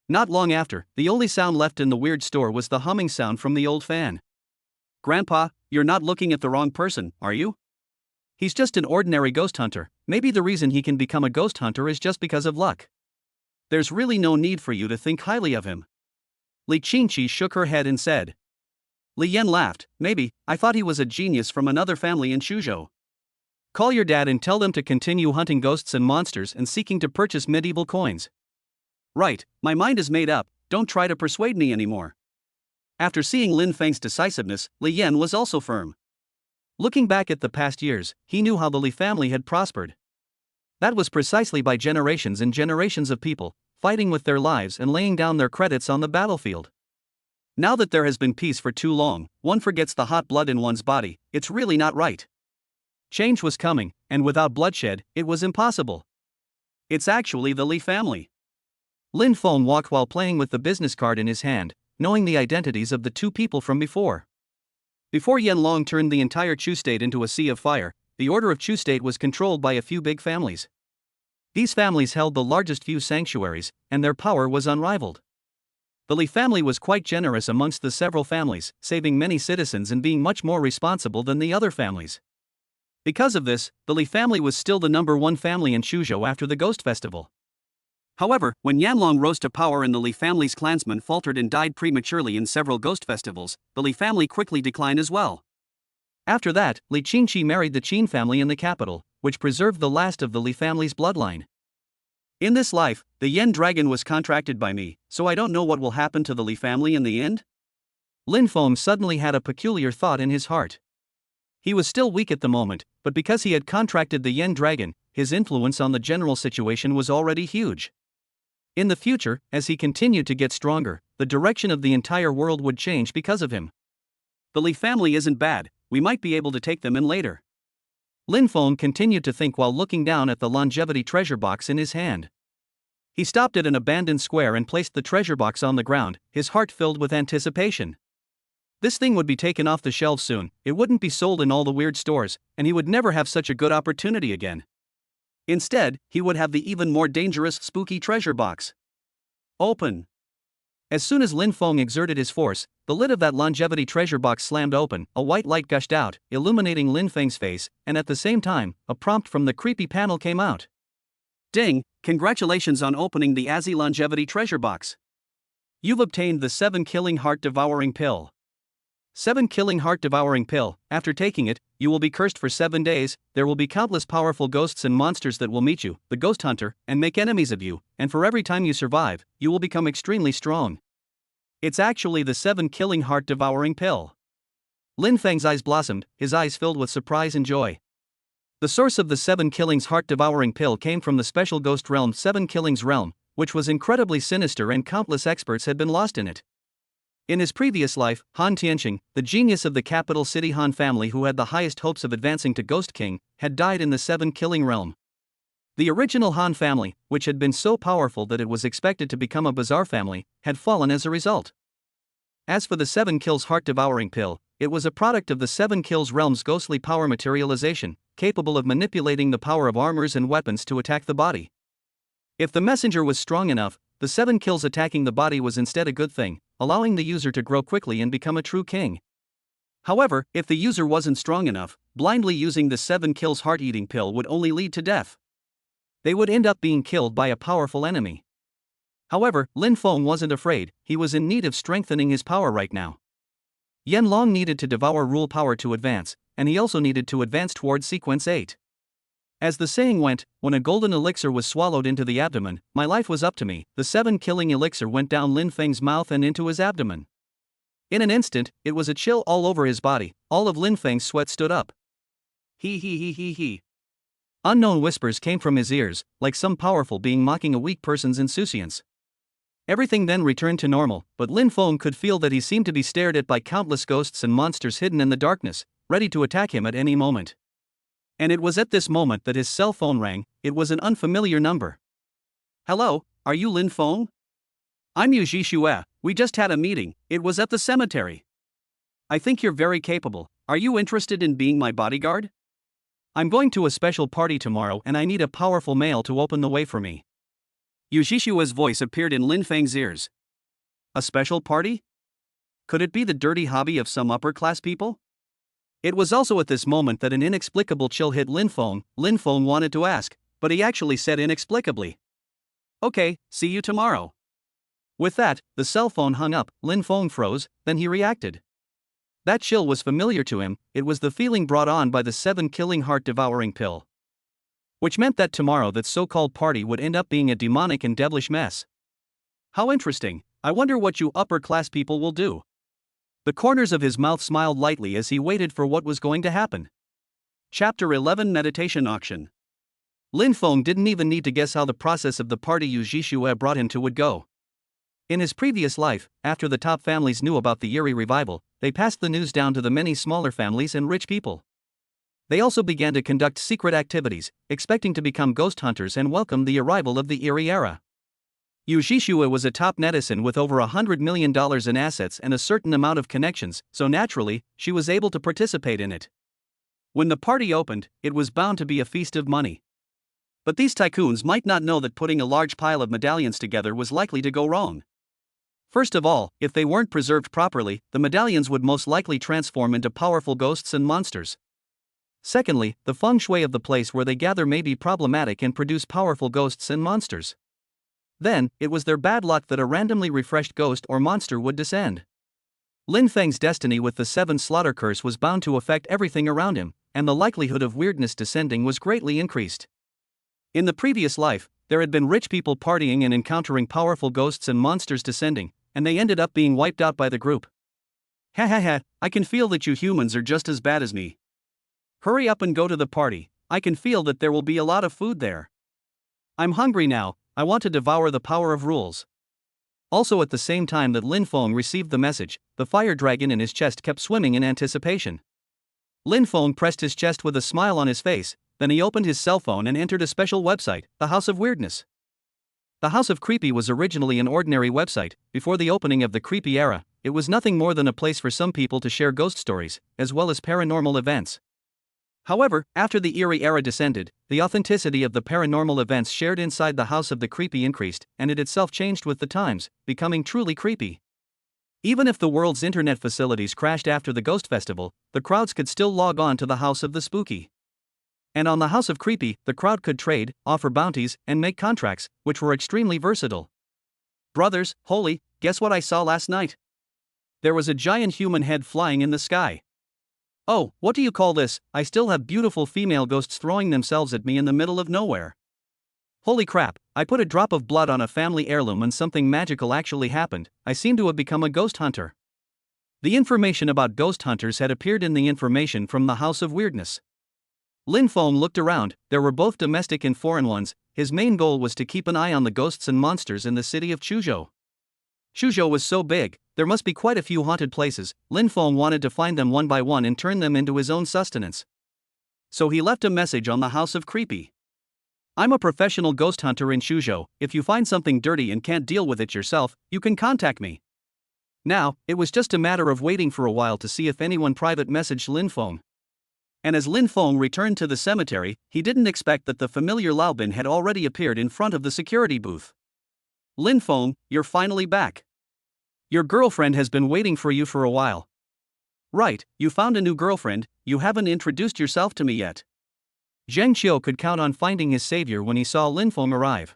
Not long after, the only sound left in the weird store was the humming sound from the old fan. Grandpa, you're not looking at the wrong person, are you? He's just an ordinary ghost hunter. Maybe the reason he can become a ghost hunter is just because of luck. There's really no need for you to think highly of him. Li Qingqi shook her head and said. Li Yan laughed. Maybe, I thought he was a genius from another family in Suzhou. Call your dad and tell them to continue hunting ghosts and monsters and seeking to purchase medieval coins. Right, my mind is made up, don't try to persuade me anymore. After seeing Lin Feng's decisiveness, Li Yan was also firm. Looking back at the past years, he knew how the Li family had prospered. That was precisely by generations and generations of people, fighting with their lives and laying down their credits on the battlefield. Now that there has been peace for too long, one forgets the hot blood in one's body. It's really not right. Change was coming, and without bloodshed, it was impossible. It's actually the Li family. Lin Feng walked while playing with the business card in his hand, knowing the identities of the two people from before. Before Yanlong turned the entire Chu state into a sea of fire, the order of Chu state was controlled by a few big families. These families held the largest few sanctuaries, and their power was unrivaled. The Li family was quite generous amongst the several families, saving many citizens and being much more responsible than the other families. Because of this, the Li family was still the #1 family in Suzhou after the Ghost Festival. However, when Yanlong rose to power and the Li family's clansmen faltered and died prematurely in several ghost festivals, the Li family quickly declined as well. After that, Li Qingqi married the Qin family in the capital, which preserved the last of the Li family's bloodline. In this life, the Yen dragon was contracted by me, so I don't know what will happen to the Li family in the end? Lin Feng suddenly had a peculiar thought in his heart. He was still weak at the moment, but because he had contracted the Yen dragon, his influence on the general situation was already huge. In the future, as he continued to get stronger, the direction of the entire world would change because of him. The Li family isn't bad, we might be able to take them in later. Lin Feng continued to think while looking down at the longevity treasure box in his hand. He stopped at an abandoned square and placed the treasure box on the ground, his heart filled with anticipation. This thing would be taken off the shelves soon, it wouldn't be sold in all the weird stores, and he would never have such a good opportunity again. Instead, he would have the even more dangerous, spooky treasure box. Open. As soon as Lin Feng exerted his force, the lid of that longevity treasure box slammed open, a white light gushed out, illuminating Lin Feng's face, and at the same time, a prompt from the creepy panel came out. Ding, congratulations on opening the Azzy longevity treasure box. You've obtained the 7 killing heart devouring pill. 7 killing heart devouring pill. After taking it, you will be cursed for 7 days, there will be countless powerful ghosts and monsters that will meet you, the ghost hunter, and make enemies of you, and for every time you survive, you will become extremely strong. It's actually the 7 killing heart devouring pill. Lin Feng's eyes blossomed, his eyes filled with surprise and joy. The source of the 7 killings heart devouring pill came from the special ghost realm 7 killings realm, which was incredibly sinister and countless experts had been lost in it. In his previous life, Han Tianqing, the genius of the capital city Han family who had the highest hopes of advancing to Ghost King, had died in the 7 killing realm. The original Han family, which had been so powerful that it was expected to become a bizarre family, had fallen as a result. As for the 7 kills heart devouring pill, it was a product of the 7 kills realm's ghostly power materialization, capable of manipulating the power of armors and weapons to attack the body. If the messenger was strong enough, the 7 kills attacking the body was instead a good thing, allowing the user to grow quickly and become a true king. However, if the user wasn't strong enough, blindly using the 7 kills heart-eating pill would only lead to death. They would end up being killed by a powerful enemy. However, Lin Feng wasn't afraid, he was in need of strengthening his power right now. Yen Long needed to devour rule power to advance, and he also needed to advance towards sequence 8. As the saying went, when a golden elixir was swallowed into the abdomen, my life was up to me. The 7 killing elixir went down Lin Feng's mouth and into his abdomen. In an instant, it was a chill all over his body, all of Lin Feng's sweat stood up. He. Unknown whispers came from his ears, like some powerful being mocking a weak person's insouciance. Everything then returned to normal, but Lin Feng could feel that he seemed to be stared at by countless ghosts and monsters hidden in the darkness, ready to attack him at any moment. And it was at this moment that his cell phone rang. It was an unfamiliar number. Hello, are you Lin Feng? I'm Yu Jishue, we just had a meeting, it was at the cemetery. I think you're very capable, are you interested in being my bodyguard? I'm going to a special party tomorrow and I need a powerful male to open the way for me. Yu Jishue's voice appeared in Lin Feng's ears. A special party? Could it be the dirty hobby of some upper-class people? It was also at this moment that an inexplicable chill hit Lin Feng. Lin Feng wanted to ask, but he actually said inexplicably. Okay, see you tomorrow. With that, the cell phone hung up. Lin Feng froze, then he reacted. That chill was familiar to him, it was the feeling brought on by the 7 killing heart devouring pill. Which meant that tomorrow that so-called party would end up being a demonic and devilish mess. How interesting, I wonder what you upper-class people will do. The corners of his mouth smiled lightly as he waited for what was going to happen. Chapter 11 Meditation Auction. Lin Feng didn't even need to guess how the process of the party Yu Jishue brought him to would go. In his previous life, after the top families knew about the eerie revival, they passed the news down to the many smaller families and rich people. They also began to conduct secret activities, expecting to become ghost hunters and welcome the arrival of the eerie era. Yu Jishue was a top netizen with over $100 million in assets and a certain amount of connections, so naturally, she was able to participate in it. When the party opened, it was bound to be a feast of money. But these tycoons might not know that putting a large pile of medallions together was likely to go wrong. First of all, if they weren't preserved properly, the medallions would most likely transform into powerful ghosts and monsters. Secondly, the feng shui of the place where they gather may be problematic and produce powerful ghosts and monsters. Then, it was their bad luck that a randomly refreshed ghost or monster would descend. Lin Feng's destiny with the 7 slaughter curse was bound to affect everything around him, and the likelihood of weirdness descending was greatly increased. In the previous life, there had been rich people partying and encountering powerful ghosts and monsters descending, and they ended up being wiped out by the group. Ha ha ha, I can feel that you humans are just as bad as me. Hurry up and go to the party, I can feel that there will be a lot of food there. I'm hungry now, I want to devour the power of rules. Also at the same time that Lin Feng received the message, the fire dragon in his chest kept swimming in anticipation. Lin Feng pressed his chest with a smile on his face, then he opened his cell phone and entered a special website, the House of Weirdness. The House of Creepy was originally an ordinary website. Before the opening of the creepy era, it was nothing more than a place for some people to share ghost stories, as well as paranormal events. However, after the eerie era descended, the authenticity of the paranormal events shared inside the House of the Creepy increased, and it itself changed with the times, becoming truly creepy. Even if the world's internet facilities crashed after the Ghost Festival, the crowds could still log on to the House of the Spooky. And on the House of Creepy, the crowd could trade, offer bounties, and make contracts, which were extremely versatile. Brothers, holy, guess what I saw last night? There was a giant human head flying in the sky. Oh, what do you call this? I still have beautiful female ghosts throwing themselves at me in the middle of nowhere. Holy crap, I put a drop of blood on a family heirloom and something magical actually happened. I seem to have become a ghost hunter. The information about ghost hunters had appeared in the information from the House of Weirdness. Lin Feng looked around, there were both domestic and foreign ones. His main goal was to keep an eye on the ghosts and monsters in the city of Chuzhou. Chuzhou was so big, there must be quite a few haunted places. Lin Feng wanted to find them one by one and turn them into his own sustenance. So he left a message on the House of Creepy. I'm a professional ghost hunter in Chuzhou. If you find something dirty and can't deal with it yourself, you can contact me. Now, it was just a matter of waiting for a while to see if anyone private messaged Lin Feng. And as Lin Feng returned to the cemetery, he didn't expect that the familiar Lao Bin had already appeared in front of the security booth. Lin Feng, you're finally back. Your girlfriend has been waiting for you for a while. Right, you found a new girlfriend, you haven't introduced yourself to me yet. Zheng Qiu could count on finding his savior when he saw Lin Feng arrive.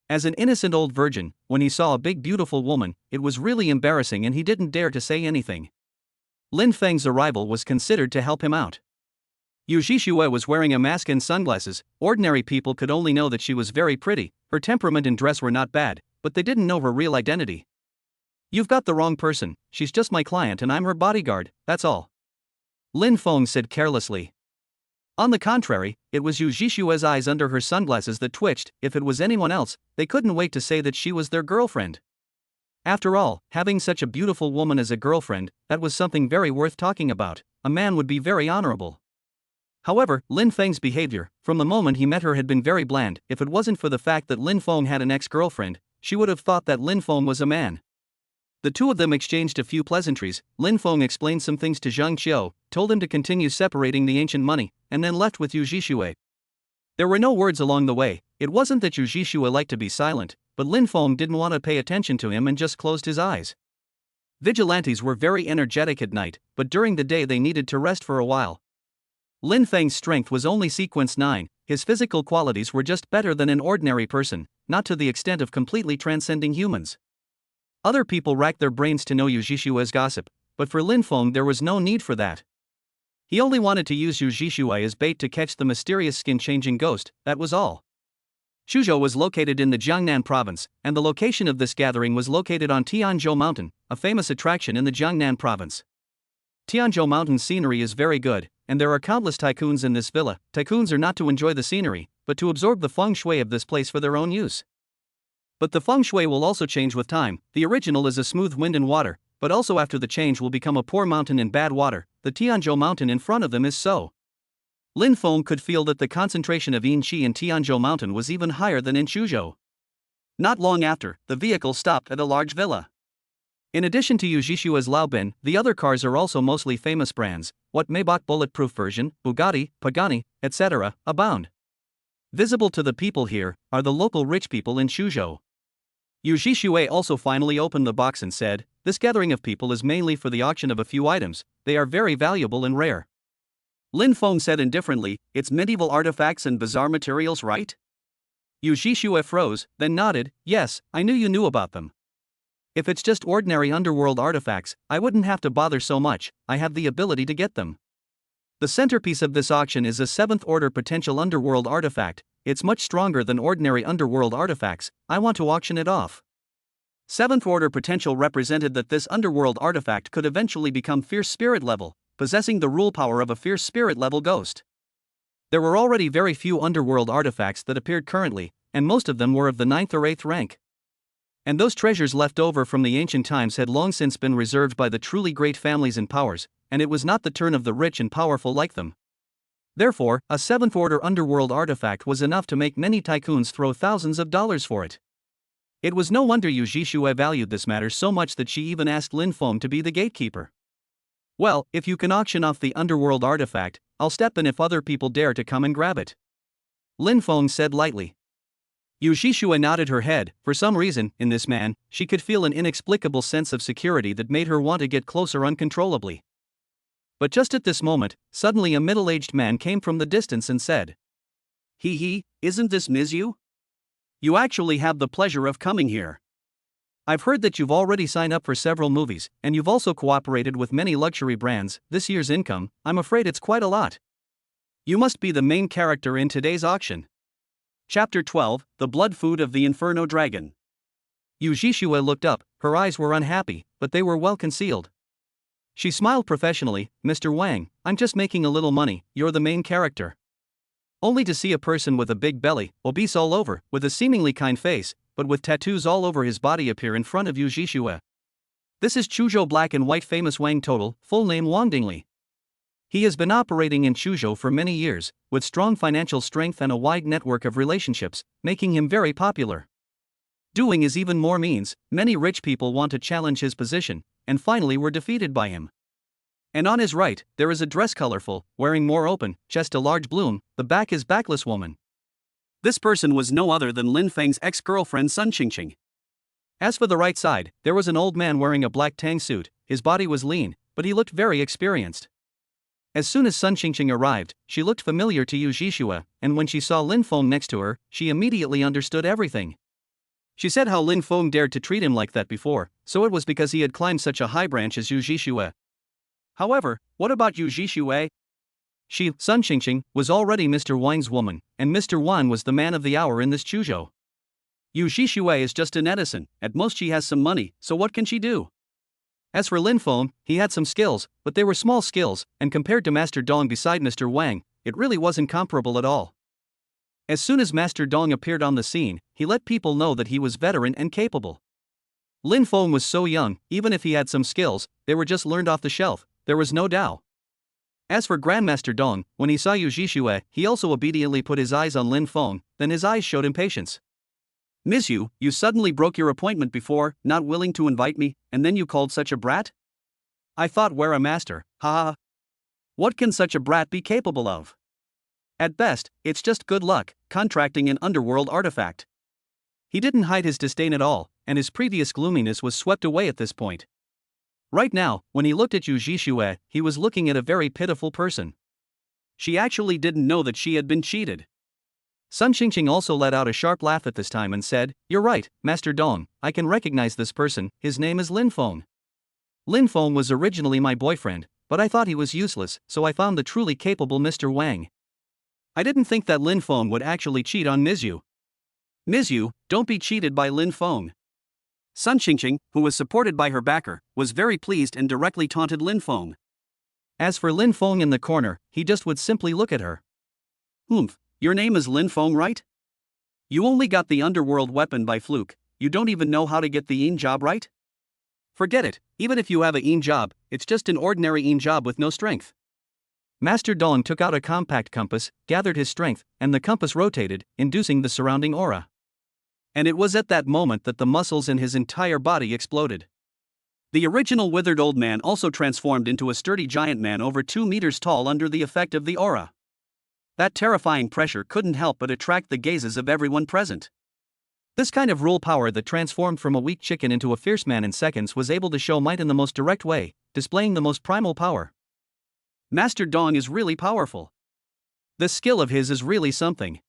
As an innocent old virgin, when he saw a big beautiful woman, it was really embarrassing and he didn't dare to say anything. Lin Feng's arrival was considered to help him out. Yu Zhixue was wearing a mask and sunglasses. Ordinary people could only know that she was very pretty, her temperament and dress were not bad, but they didn't know her real identity. You've got the wrong person, she's just my client and I'm her bodyguard, that's all. Lin Feng said carelessly. On the contrary, it was Yu Zhixue's eyes under her sunglasses that twitched. If it was anyone else, they couldn't wait to say that she was their girlfriend. After all, having such a beautiful woman as a girlfriend, that was something very worth talking about. A man would be very honorable. However, Lin Feng's behavior, from the moment he met her, had been very bland. If it wasn't for the fact that Lin Feng had an ex-girlfriend, she would have thought that Lin Feng was a man. The two of them exchanged a few pleasantries. Lin Feng explained some things to Zheng Qiu, told him to continue separating the ancient money, and then left with Yu Zhixue. There were no words along the way. It wasn't that Yu Zhixue liked to be silent, but Lin Feng didn't want to pay attention to him and just closed his eyes. Vigilantes were very energetic at night, but during the day they needed to rest for a while. Lin Feng's strength was only sequence 9, his physical qualities were just better than an ordinary person, not to the extent of completely transcending humans. Other people racked their brains to know Yu Zhixue's gossip, but for Lin Feng there was no need for that. He only wanted to use Yu Zhixue as bait to catch the mysterious skin-changing ghost, that was all. Chuzhou was located in the Jiangnan province, and the location of this gathering was located on Tianzhou Mountain, a famous attraction in the Jiangnan province. Tianzhou Mountain's scenery is very good, and there are countless tycoons in this villa. Tycoons are not to enjoy the scenery, but to absorb the feng shui of this place for their own use. But the feng shui will also change with time. The original is a smooth wind and water, but also after the change will become a poor mountain and bad water. The Tianzhou Mountain in front of them is so. Lin Feng could feel that the concentration of yin qi in Tianzhou Mountain was even higher than in Chuzhou. Not long after, the vehicle stopped at a large villa. In addition to Yu Zhixue's Lao Bin, the other cars are also mostly famous brands. What Maybach bulletproof version, Bugatti, Pagani, etc., abound. Visible to the people here are the local rich people in Chuzhou. Yu Zhixue also finally opened the box and said, "This gathering of people is mainly for the auction of a few items. They are very valuable and rare." Lin Feng said indifferently, "It's medieval artifacts and bizarre materials, right?" Yu Zhixue froze, then nodded, "Yes, I knew you knew about them. If it's just ordinary underworld artifacts, I wouldn't have to bother so much, I have the ability to get them." The centerpiece of this auction is a 7th order potential underworld artifact. It's much stronger than ordinary underworld artifacts. I want to auction it off. 7th order potential represented that this underworld artifact could eventually become fierce spirit level, possessing the rule power of a fierce spirit level ghost. There were already very few underworld artifacts that appeared currently, and most of them were of the 9th or 8th rank. And those treasures left over from the ancient times had long since been reserved by the truly great families and powers, and it was not the turn of the rich and powerful like them. Therefore, a 7th order underworld artifact was enough to make many tycoons throw thousands of dollars for it. It was no wonder Yu Jishue valued this matter so much that she even asked Lin Feng to be the gatekeeper. Well, if you can auction off the underworld artifact, I'll step in if other people dare to come and grab it. Lin Feng said lightly. Yu Jishue nodded her head. For some reason, in this man, she could feel an inexplicable sense of security that made her want to get closer uncontrollably. But just at this moment, suddenly a middle-aged man came from the distance and said, Isn't this Ms. Yu? You actually have the pleasure of coming here. I've heard that you've already signed up for several movies, and you've also cooperated with many luxury brands. This year's income, I'm afraid it's quite a lot. You must be the main character in today's auction. Chapter 12, The Blood Food of the Inferno Dragon. Yu Jishue looked up. Her eyes were unhappy, but they were well concealed. She smiled professionally. Mr. Wang, I'm just making a little money. You're the main character. Only to see a person with a big belly, obese all over, with a seemingly kind face, but with tattoos all over his body appear in front of Yu Jishue. This is Chuzhou Black and White famous Wang Total, full name Wang Dingli. He has been operating in Chuzhou for many years, with strong financial strength and a wide network of relationships, making him very popular. Doing is even more means. Many rich people want to challenge his position, and finally were defeated by him. And on his right, there is a dress colorful, wearing more open, chest a large bloom, the back is backless woman. This person was no other than Lin Feng's ex-girlfriend Sun Qingqing. As for the right side, there was an old man wearing a black tang suit. His body was lean, but he looked very experienced. As soon as Sun Qingqing arrived, she looked familiar to Yu Jishue, and when she saw Lin Feng next to her, she immediately understood everything. She said how Lin Feng dared to treat him like that before, so it was because he had climbed such a high branch as Yu Jishue. However, what about Yu Jishue? She, Sun Qingqing, was already Mr. Wang's woman, and Mr. Wang was the man of the hour in this Chuzhou. Yu Jishue is just an Edison. At most she has some money, so what can she do? As for Lin Feng, he had some skills, but they were small skills, and compared to Master Dong beside Mr. Wang, it really wasn't comparable at all. As soon as Master Dong appeared on the scene, he let people know that he was veteran and capable. Lin Feng was so young, even if he had some skills, they were just learned off the shelf. There was no doubt. As for Grandmaster Dong, when he saw Yu Jishue, he also obediently put his eyes on Lin Feng, then his eyes showed impatience. Miss Yu, you suddenly broke your appointment before, not willing to invite me, and then you called such a brat? I thought we're a master, haha. What can such a brat be capable of? At best, it's just good luck, contracting an underworld artifact. He didn't hide his disdain at all, and his previous gloominess was swept away at this point. Right now, when he looked at Yu Jishue, he was looking at a very pitiful person. She actually didn't know that she had been cheated. Sun Qingqing also let out a sharp laugh at this time and said, You're right, Master Dong, I can recognize this person, his name is Lin Feng. Lin Feng was originally my boyfriend, but I thought he was useless, so I found the truly capable Mr. Wang. I didn't think that Lin Feng would actually cheat on Ms. Yu. Ms. Yu, don't be cheated by Lin Feng. Sun Qingqing, who was supported by her backer, was very pleased and directly taunted Lin Feng. As for Lin Feng in the corner, he just would simply look at her. Your name is Lin Feng, right? You only got the underworld weapon by fluke, you don't even know how to get the Yin job right? Forget it, even if you have a Yin job, it's just an ordinary Yin job with no strength. Master Dong took out a compact compass, gathered his strength, and the compass rotated, inducing the surrounding aura. And it was at that moment that the muscles in his entire body exploded. The original withered old man also transformed into a sturdy giant man over 2 meters tall under the effect of the aura. That terrifying pressure couldn't help but attract the gazes of everyone present. This kind of rule power that transformed from a weak chicken into a fierce man in seconds was able to show might in the most direct way, displaying the most primal power. Master Dong is really powerful. This skill of his is really something.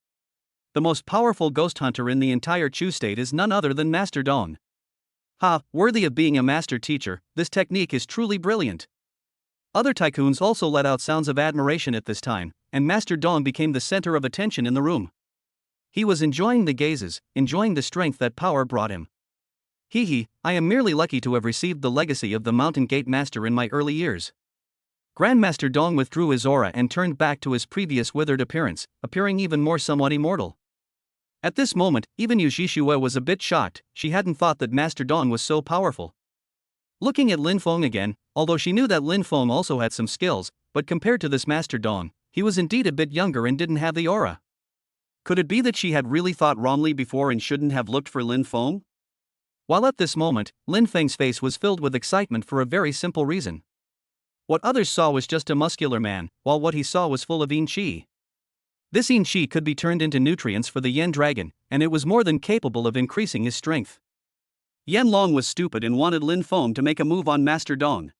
The most powerful ghost hunter in the entire Chu state is none other than Master Dong. Worthy of being a master teacher, this technique is truly brilliant. Other tycoons also let out sounds of admiration at this time, and Master Dong became the center of attention in the room. He was enjoying the gazes, enjoying the strength that power brought him. I am merely lucky to have received the legacy of the Mountain Gate Master in my early years. Grandmaster Dong withdrew his aura and turned back to his previous withered appearance, appearing even more somewhat immortal. At this moment, even Yu Jishue was a bit shocked. She hadn't thought that Master Dong was so powerful. Looking at Lin Feng again, although she knew that Lin Feng also had some skills, but compared to this Master Dong, he was indeed a bit younger and didn't have the aura. Could it be that she had really thought wrongly before and shouldn't have looked for Lin Feng? While at this moment, Lin Feng's face was filled with excitement for a very simple reason. What others saw was just a muscular man, while what he saw was full of yin qi. This yin qi could be turned into nutrients for the Yen Dragon, and it was more than capable of increasing his strength. Yan Long was stupid and wanted Lin Feng to make a move on Master Dong.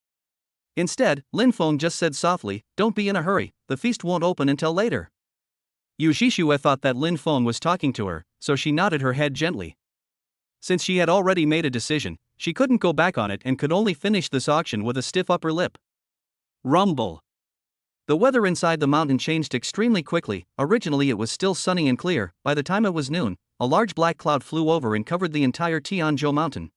Instead, Lin Feng just said softly, "Don't be in a hurry, the feast won't open until later." Yu Jishue thought that Lin Feng was talking to her, so she nodded her head gently. Since she had already made a decision, she couldn't go back on it and could only finish this auction with a stiff upper lip. Rumble. The weather inside the mountain changed extremely quickly. Originally it was still sunny and clear. By the time it was noon, a large black cloud flew over and covered the entire Tianzhou mountain.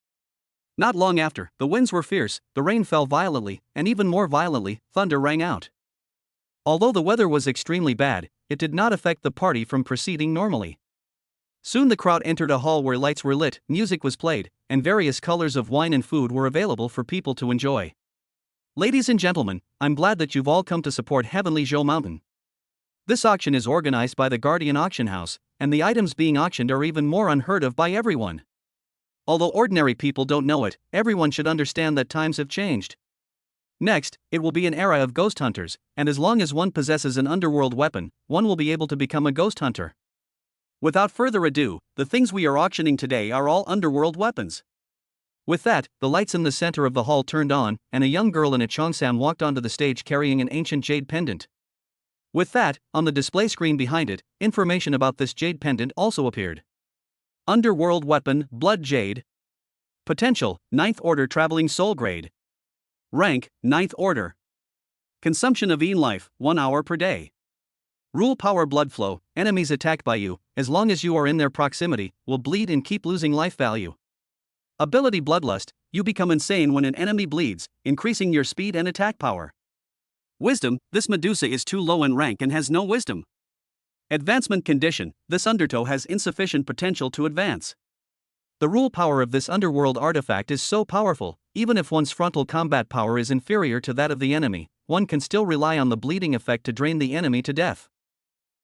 Not long after, the winds were fierce, the rain fell violently, and even more violently, thunder rang out. Although the weather was extremely bad, it did not affect the party from proceeding normally. Soon the crowd entered a hall where lights were lit, music was played, and various colors of wine and food were available for people to enjoy. Ladies and gentlemen, I'm glad that you've all come to support Heavenly Zhou Mountain. This auction is organized by the Guardian Auction House, and the items being auctioned are even more unheard of by everyone. Although ordinary people don't know it, everyone should understand that times have changed. Next, it will be an era of ghost hunters, and as long as one possesses an underworld weapon, one will be able to become a ghost hunter. Without further ado, the things we are auctioning today are all underworld weapons. With that, the lights in the center of the hall turned on, and a young girl in a cheongsam walked onto the stage carrying an ancient jade pendant. With that, on the display screen behind it, information about this jade pendant also appeared. Underworld weapon, Blood Jade. Potential, 9th Order Traveling Soul Grade. Rank, 9th Order. Consumption of Yin Life, 1 hour per day. Rule Power Blood Flow, enemies attacked by you, as long as you are in their proximity, will bleed and keep losing life value. Ability Bloodlust, you become insane when an enemy bleeds, increasing your speed and attack power. Wisdom, this Medusa is too low in rank and has no wisdom. Advancement Condition, this undertow has insufficient potential to advance. The rule power of this underworld artifact is so powerful, even if one's frontal combat power is inferior to that of the enemy, one can still rely on the bleeding effect to drain the enemy to death.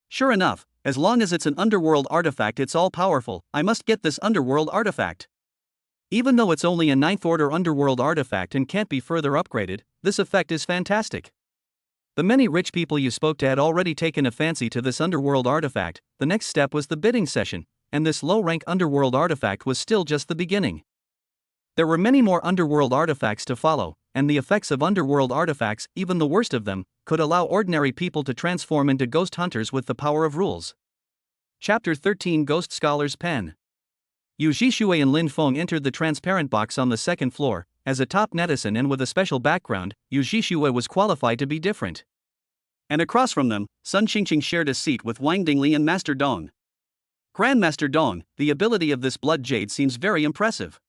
Sure enough, as long as it's an underworld artifact, it's all powerful. I must get this underworld artifact. Even though it's only a 9th Order underworld artifact and can't be further upgraded, this effect is fantastic. The many rich people you spoke to had already taken a fancy to this underworld artifact. The next step was the bidding session, and this low-rank underworld artifact was still just the beginning. There were many more underworld artifacts to follow, and the effects of underworld artifacts, even the worst of them, could allow ordinary people to transform into ghost hunters with the power of rules. Chapter 13 Ghost Scholar's Pen. Yu Jishue and Lin Feng entered the transparent box on the second floor. As a top netizen and with a special background, Yu Jishue was qualified to be different. And across from them, Sun Qingqing shared a seat with Wang Dingli and Master Dong. Grandmaster Dong, the ability of this blood jade seems very impressive.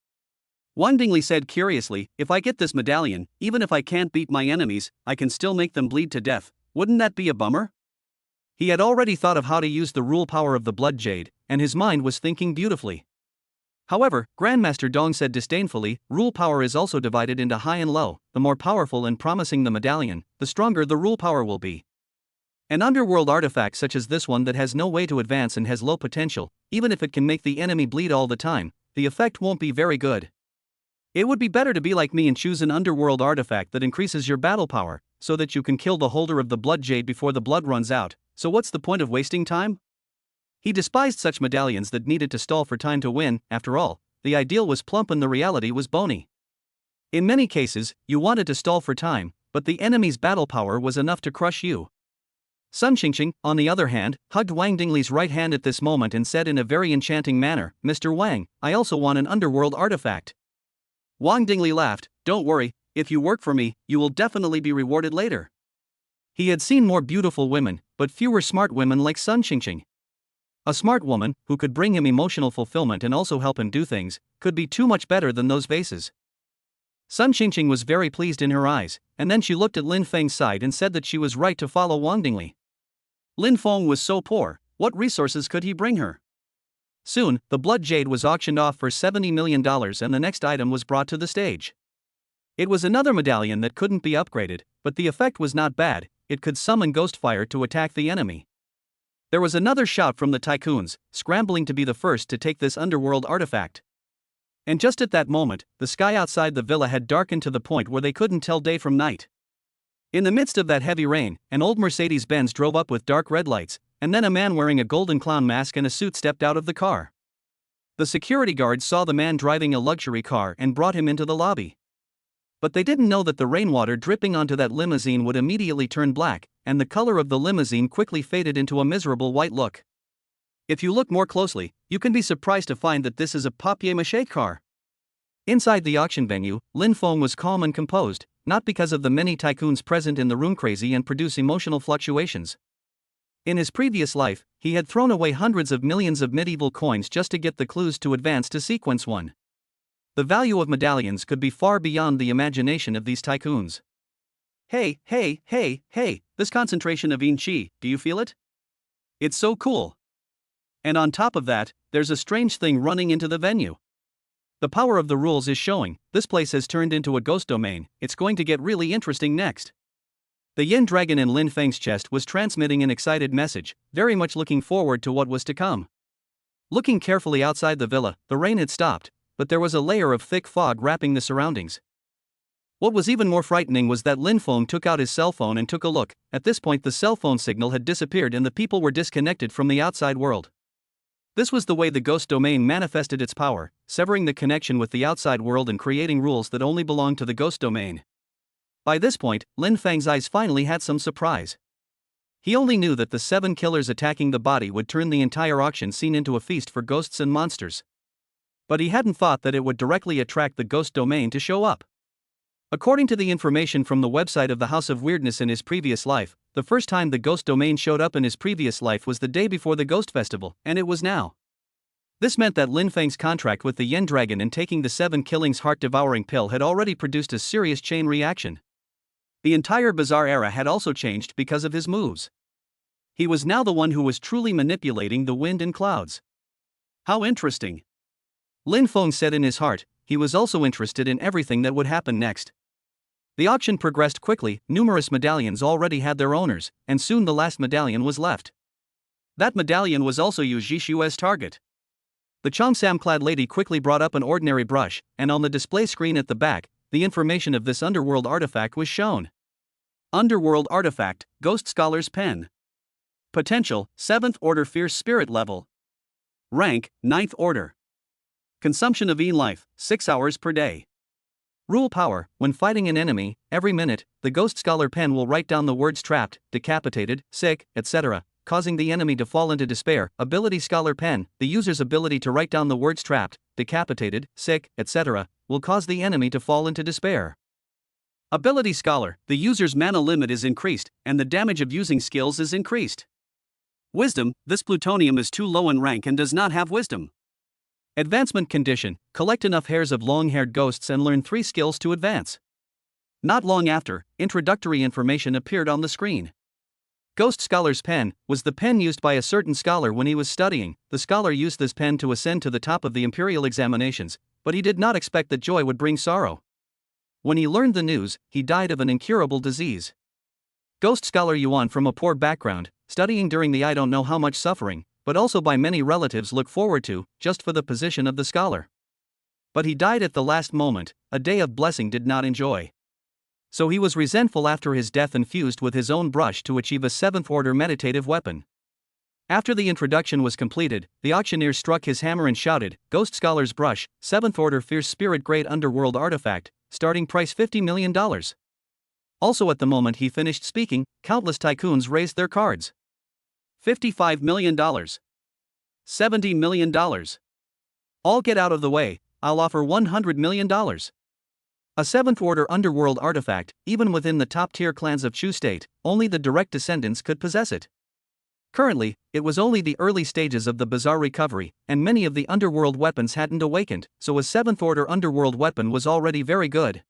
Wang Dingli said curiously, if I get this medallion, even if I can't beat my enemies, I can still make them bleed to death. Wouldn't that be a bummer? He had already thought of how to use the rule power of the blood jade, and his mind was thinking beautifully. However, Grandmaster Dong said disdainfully, rule power is also divided into high and low. The more powerful and promising the medallion, the stronger the rule power will be. An underworld artifact such as this one that has no way to advance and has low potential, even if it can make the enemy bleed all the time, the effect won't be very good. It would be better to be like me and choose an underworld artifact that increases your battle power, so that you can kill the holder of the blood jade before the blood runs out. So what's the point of wasting time? He despised such medallions that needed to stall for time to win. After all, the ideal was plump and the reality was bony. In many cases, you wanted to stall for time, but the enemy's battle power was enough to crush you. Sun Qingqing, on the other hand, hugged Wang Dingli's right hand at this moment and said in a very enchanting manner, Mr. Wang, I also want an underworld artifact. Wang Dingli laughed, don't worry, If you work for me, you will definitely be rewarded later. He had seen more beautiful women, but fewer smart women like Sun Qingqing. A smart woman, who could bring him emotional fulfillment and also help him do things, could be too much better than those vases. Sun Qingqing was very pleased in her eyes, and then she looked at Lin Feng's side and said that she was right to follow Wang Dingli. Lin Feng was so poor, what resources could he bring her? Soon, the blood jade was auctioned off for $70 million and the next item was brought to the stage. It was another medallion that couldn't be upgraded, but the effect was not bad, it could summon ghost fire to attack the enemy. There was another shout from the tycoons, scrambling to be the first to take this underworld artifact. And just at that moment, the sky outside the villa had darkened to the point where they couldn't tell day from night. In the midst of that heavy rain, an old Mercedes-Benz drove up with dark red lights, and then a man wearing a golden clown mask and a suit stepped out of the car. The security guards saw the man driving a luxury car and brought him into the lobby. But they didn't know that the rainwater dripping onto that limousine would immediately turn black, and the color of the limousine quickly faded into a miserable white look. If you look more closely, you can be surprised to find that this is a papier-mâché car. Inside the auction venue, Lin Feng was calm and composed, not because of the many tycoons present in the room crazy and produce emotional fluctuations. In his previous life, he had thrown away hundreds of millions of medieval coins just to get the clues to advance to sequence 1. The value of medallions could be far beyond the imagination of these tycoons. Hey, this concentration of yin qi, do you feel it? It's so cool. And on top of that, there's a strange thing running into the venue. The power of the rules is showing, this place has turned into a ghost domain, it's going to get really interesting next. The yin dragon in Lin Feng's chest was transmitting an excited message, very much looking forward to what was to come. Looking carefully outside the villa, the rain had stopped, but there was a layer of thick fog wrapping the surroundings. What was even more frightening was that Lin Feng took out his cell phone and took a look. At this point the cell phone signal had disappeared and the people were disconnected from the outside world. This was the way the ghost domain manifested its power, severing the connection with the outside world and creating rules that only belonged to the ghost domain. By this point, Lin Feng's eyes finally had some surprise. He only knew that the 7 killers attacking the body would turn the entire auction scene into a feast for ghosts and monsters. But he hadn't thought that it would directly attract the ghost domain to show up. According to the information from the website of the House of Weirdness in his previous life, the first time the ghost domain showed up in his previous life was the day before the ghost festival, and it was now. This meant that Lin Feng's contract with the Yen Dragon and taking the 7 killings heart-devouring pill had already produced a serious chain reaction. The entire bizarre era had also changed because of his moves. He was now the one who was truly manipulating the wind and clouds. How interesting. Lin Feng said in his heart. He was also interested in everything that would happen next. The auction progressed quickly, numerous medallions already had their owners, and soon the last medallion was left. That medallion was also Yu Jishu's target. The Cheongsam-clad lady quickly brought up an ordinary brush, and on the display screen at the back, the information of this underworld artifact was shown. Underworld artifact, Ghost Scholar's Pen. Potential, 7th order fierce spirit level. Rank, 9th order. Consumption of life, 6 hours per day. Rule power, when fighting an enemy, every minute, the Ghost Scholar pen will write down the words trapped, decapitated, sick, etc., causing the enemy to fall into despair. Ability Scholar pen, the user's ability to write down the words trapped, decapitated, sick, etc., will cause the enemy to fall into despair. Ability Scholar, the user's mana limit is increased, and the damage of using skills is increased. Wisdom, this plutonium is too low in rank and does not have wisdom. Advancement condition, collect enough hairs of long-haired ghosts and learn 3 skills to advance. Not long after, introductory information appeared on the screen. Ghost Scholar's pen was the pen used by a certain scholar when he was studying. The scholar used this pen to ascend to the top of the imperial examinations, but he did not expect that joy would bring sorrow. When he learned the news, he died of an incurable disease. Ghost Scholar Yuan, from a poor background, studying during the I don't know how much suffering, but also by many relatives look forward to, just for the position of the scholar. But he died at the last moment, a day of blessing did not enjoy. So he was resentful after his death and fused with his own brush to achieve a 7th order meditative weapon. After the introduction was completed, the auctioneer struck his hammer and shouted, Ghost Scholar's brush, 7th order fierce spirit grade underworld artifact, starting price $50 million. Also at the moment he finished speaking, countless tycoons raised their cards. $55 million. $70 million. All get out of the way, I'll offer $100 million. A 7th order underworld artifact, even within the top tier clans of Chu State, only the direct descendants could possess it. Currently, it was only the early stages of the bizarre recovery, and many of the underworld weapons hadn't awakened, so a 7th order underworld weapon was already very good.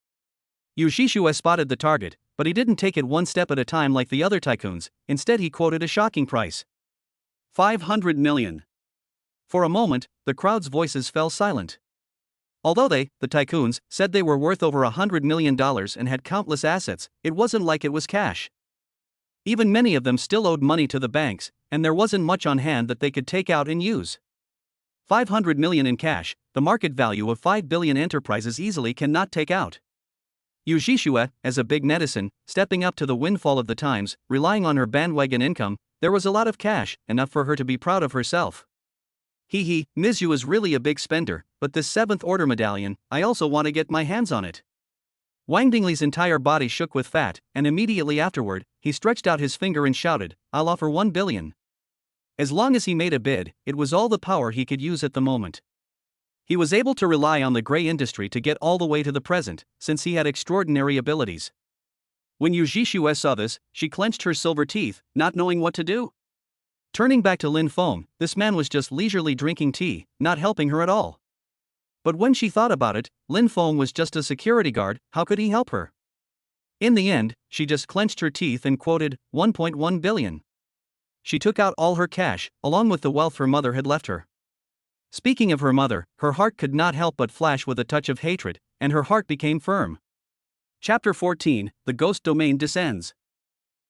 Yujishue spotted the target, but he didn't take it one step at a time like the other tycoons. Instead he quoted a shocking price. 500 million. For a moment, the crowd's voices fell silent. Although they, the tycoons, said they were worth over $100 million and had countless assets, it wasn't like it was cash. Even many of them still owed money to the banks, and there wasn't much on hand that they could take out and use. 500 million in cash, the market value of 5 billion enterprises easily cannot take out. Yujishue, as a big netizen, stepping up to the windfall of the times, relying on her bandwagon income, there was a lot of cash, enough for her to be proud of herself. Mizu is really a big spender, but this 7th order medallion, I also want to get my hands on it. Wang Dingli's entire body shook with fat, and immediately afterward, he stretched out his finger and shouted, I'll offer 1 billion. As long as he made a bid, it was all the power he could use at the moment. He was able to rely on the gray industry to get all the way to the present, since he had extraordinary abilities. When Yujishue saw this, she clenched her silver teeth, not knowing what to do. Turning back to Lin Feng, this man was just leisurely drinking tea, not helping her at all. But when she thought about it, Lin Feng was just a security guard, how could he help her? In the end, she just clenched her teeth and quoted, 1.1 billion. She took out all her cash, along with the wealth her mother had left her. Speaking of her mother, her heart could not help but flash with a touch of hatred, and her heart became firm. Chapter 14, The Ghost Domain Descends.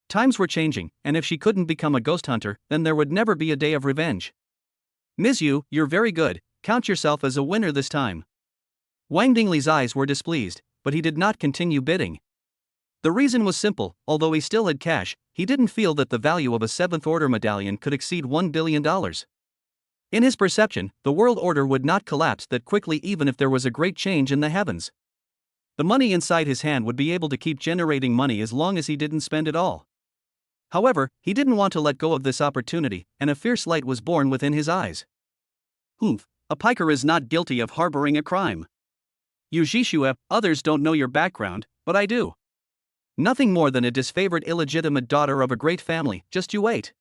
Times were changing, and if she couldn't become a ghost hunter, then there would never be a day of revenge. Mizu, you're very good, count yourself as a winner this time. Wang Dingli's eyes were displeased, but he did not continue bidding. The reason was simple, although he still had cash, he didn't feel that the value of a 7th order medallion could exceed $1 billion. In his perception, the world order would not collapse that quickly even if there was a great change in the heavens. The money inside his hand would be able to keep generating money as long as he didn't spend it all. However, he didn't want to let go of this opportunity, and a fierce light was born within his eyes. A piker is not guilty of harboring a crime. Yujishue, others don't know your background, but I do. Nothing more than a disfavored illegitimate daughter of a great family, just you wait.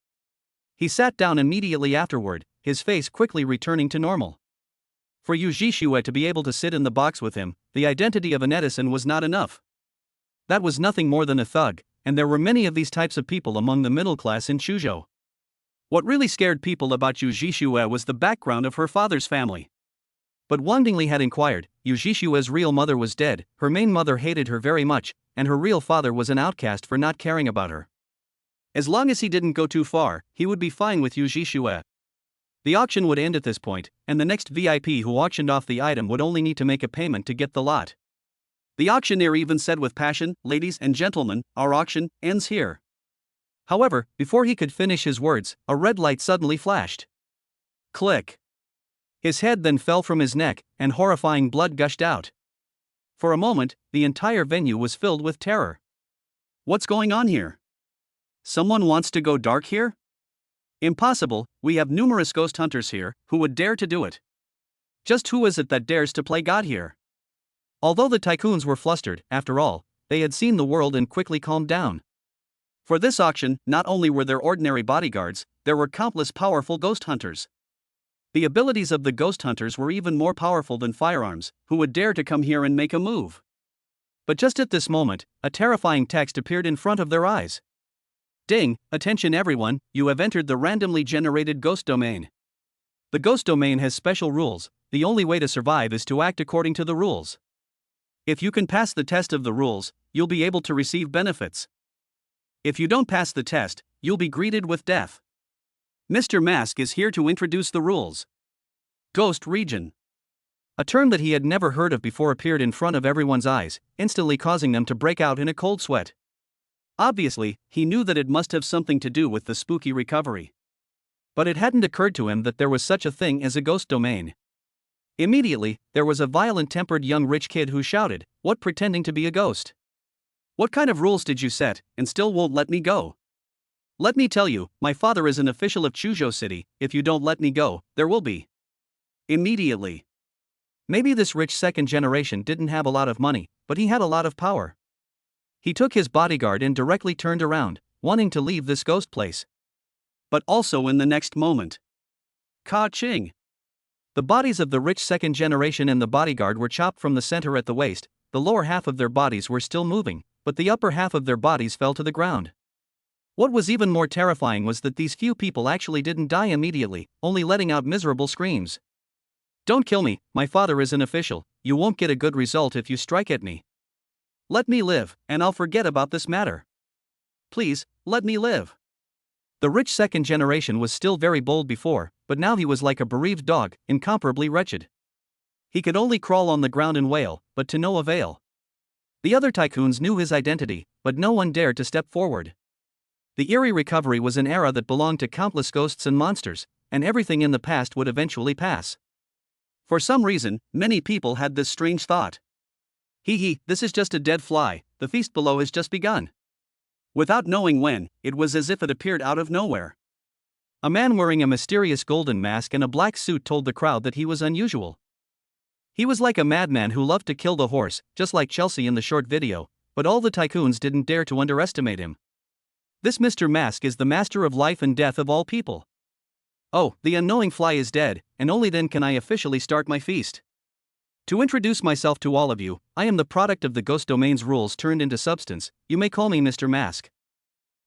He sat down immediately afterward, his face quickly returning to normal. For Yujishue to be able to sit in the box with him, the identity of an Edison was not enough. That was nothing more than a thug, and there were many of these types of people among the middle class in Chuzhou. What really scared people about Yujishue was the background of her father's family. But Wang Dingli had inquired, Yujishue's real mother was dead, her main mother hated her very much, and her real father was an outcast for not caring about her. As long as he didn't go too far, he would be fine with Yujishue. The auction would end at this point, and the next VIP who auctioned off the item would only need to make a payment to get the lot. The auctioneer even said with passion, ladies and gentlemen, our auction ends here. However, before he could finish his words, a red light suddenly flashed. Click. His head then fell from his neck, and horrifying blood gushed out. For a moment, the entire venue was filled with terror. What's going on here? Someone wants to go dark here? Impossible, we have numerous ghost hunters here, who would dare to do it. Just who is it that dares to play God here? Although the tycoons were flustered, after all, they had seen the world and quickly calmed down. For this auction, not only were there ordinary bodyguards, there were countless powerful ghost hunters. The abilities of the ghost hunters were even more powerful than firearms, who would dare to come here and make a move. But just at this moment, a terrifying text appeared in front of their eyes. Ding, attention everyone, you have entered the randomly generated ghost domain. The ghost domain has special rules, the only way to survive is to act according to the rules. If you can pass the test of the rules, you'll be able to receive benefits. If you don't pass the test, you'll be greeted with death. Mr. Mask is here to introduce the rules. Ghost Region. A term that he had never heard of before appeared in front of everyone's eyes, instantly causing them to break out in a cold sweat. Obviously, he knew that it must have something to do with the spooky recovery. But it hadn't occurred to him that there was such a thing as a ghost domain. Immediately, there was a violent-tempered young rich kid who shouted, "What, pretending to be a ghost? What kind of rules did you set, and still won't let me go? Let me tell you, my father is an official of Chuzhou City, if you don't let me go, there will be." Immediately. Maybe this rich second generation didn't have a lot of money, but he had a lot of power. He took his bodyguard and directly turned around, wanting to leave this ghost place. But also in the next moment. Ka-ching! The bodies of the rich second generation and the bodyguard were chopped from the center at the waist. The lower half of their bodies were still moving, but the upper half of their bodies fell to the ground. What was even more terrifying was that these few people actually didn't die immediately, only letting out miserable screams. "Don't kill me, my father is an official, you won't get a good result if you strike at me. Let me live, and I'll forget about this matter. Please, let me live." The rich second generation was still very bold before, but now he was like a bereaved dog, incomparably wretched. He could only crawl on the ground and wail, but to no avail. The other tycoons knew his identity, but no one dared to step forward. The eerie recovery was an era that belonged to countless ghosts and monsters, and everything in the past would eventually pass. For some reason, many people had this strange thought. This is just a dead fly, the feast below has just begun. Without knowing when, it was as if it appeared out of nowhere. A man wearing a mysterious golden mask and a black suit told the crowd that he was unusual. He was like a madman who loved to kill the horse, just like Chelsea in the short video, but all the tycoons didn't dare to underestimate him. This Mr. Mask is the master of life and death of all people. Oh, the unknowing fly is dead, and only then can I officially start my feast. To introduce myself to all of you, I am the product of the ghost domain's rules turned into substance. You may call me Mr. Mask.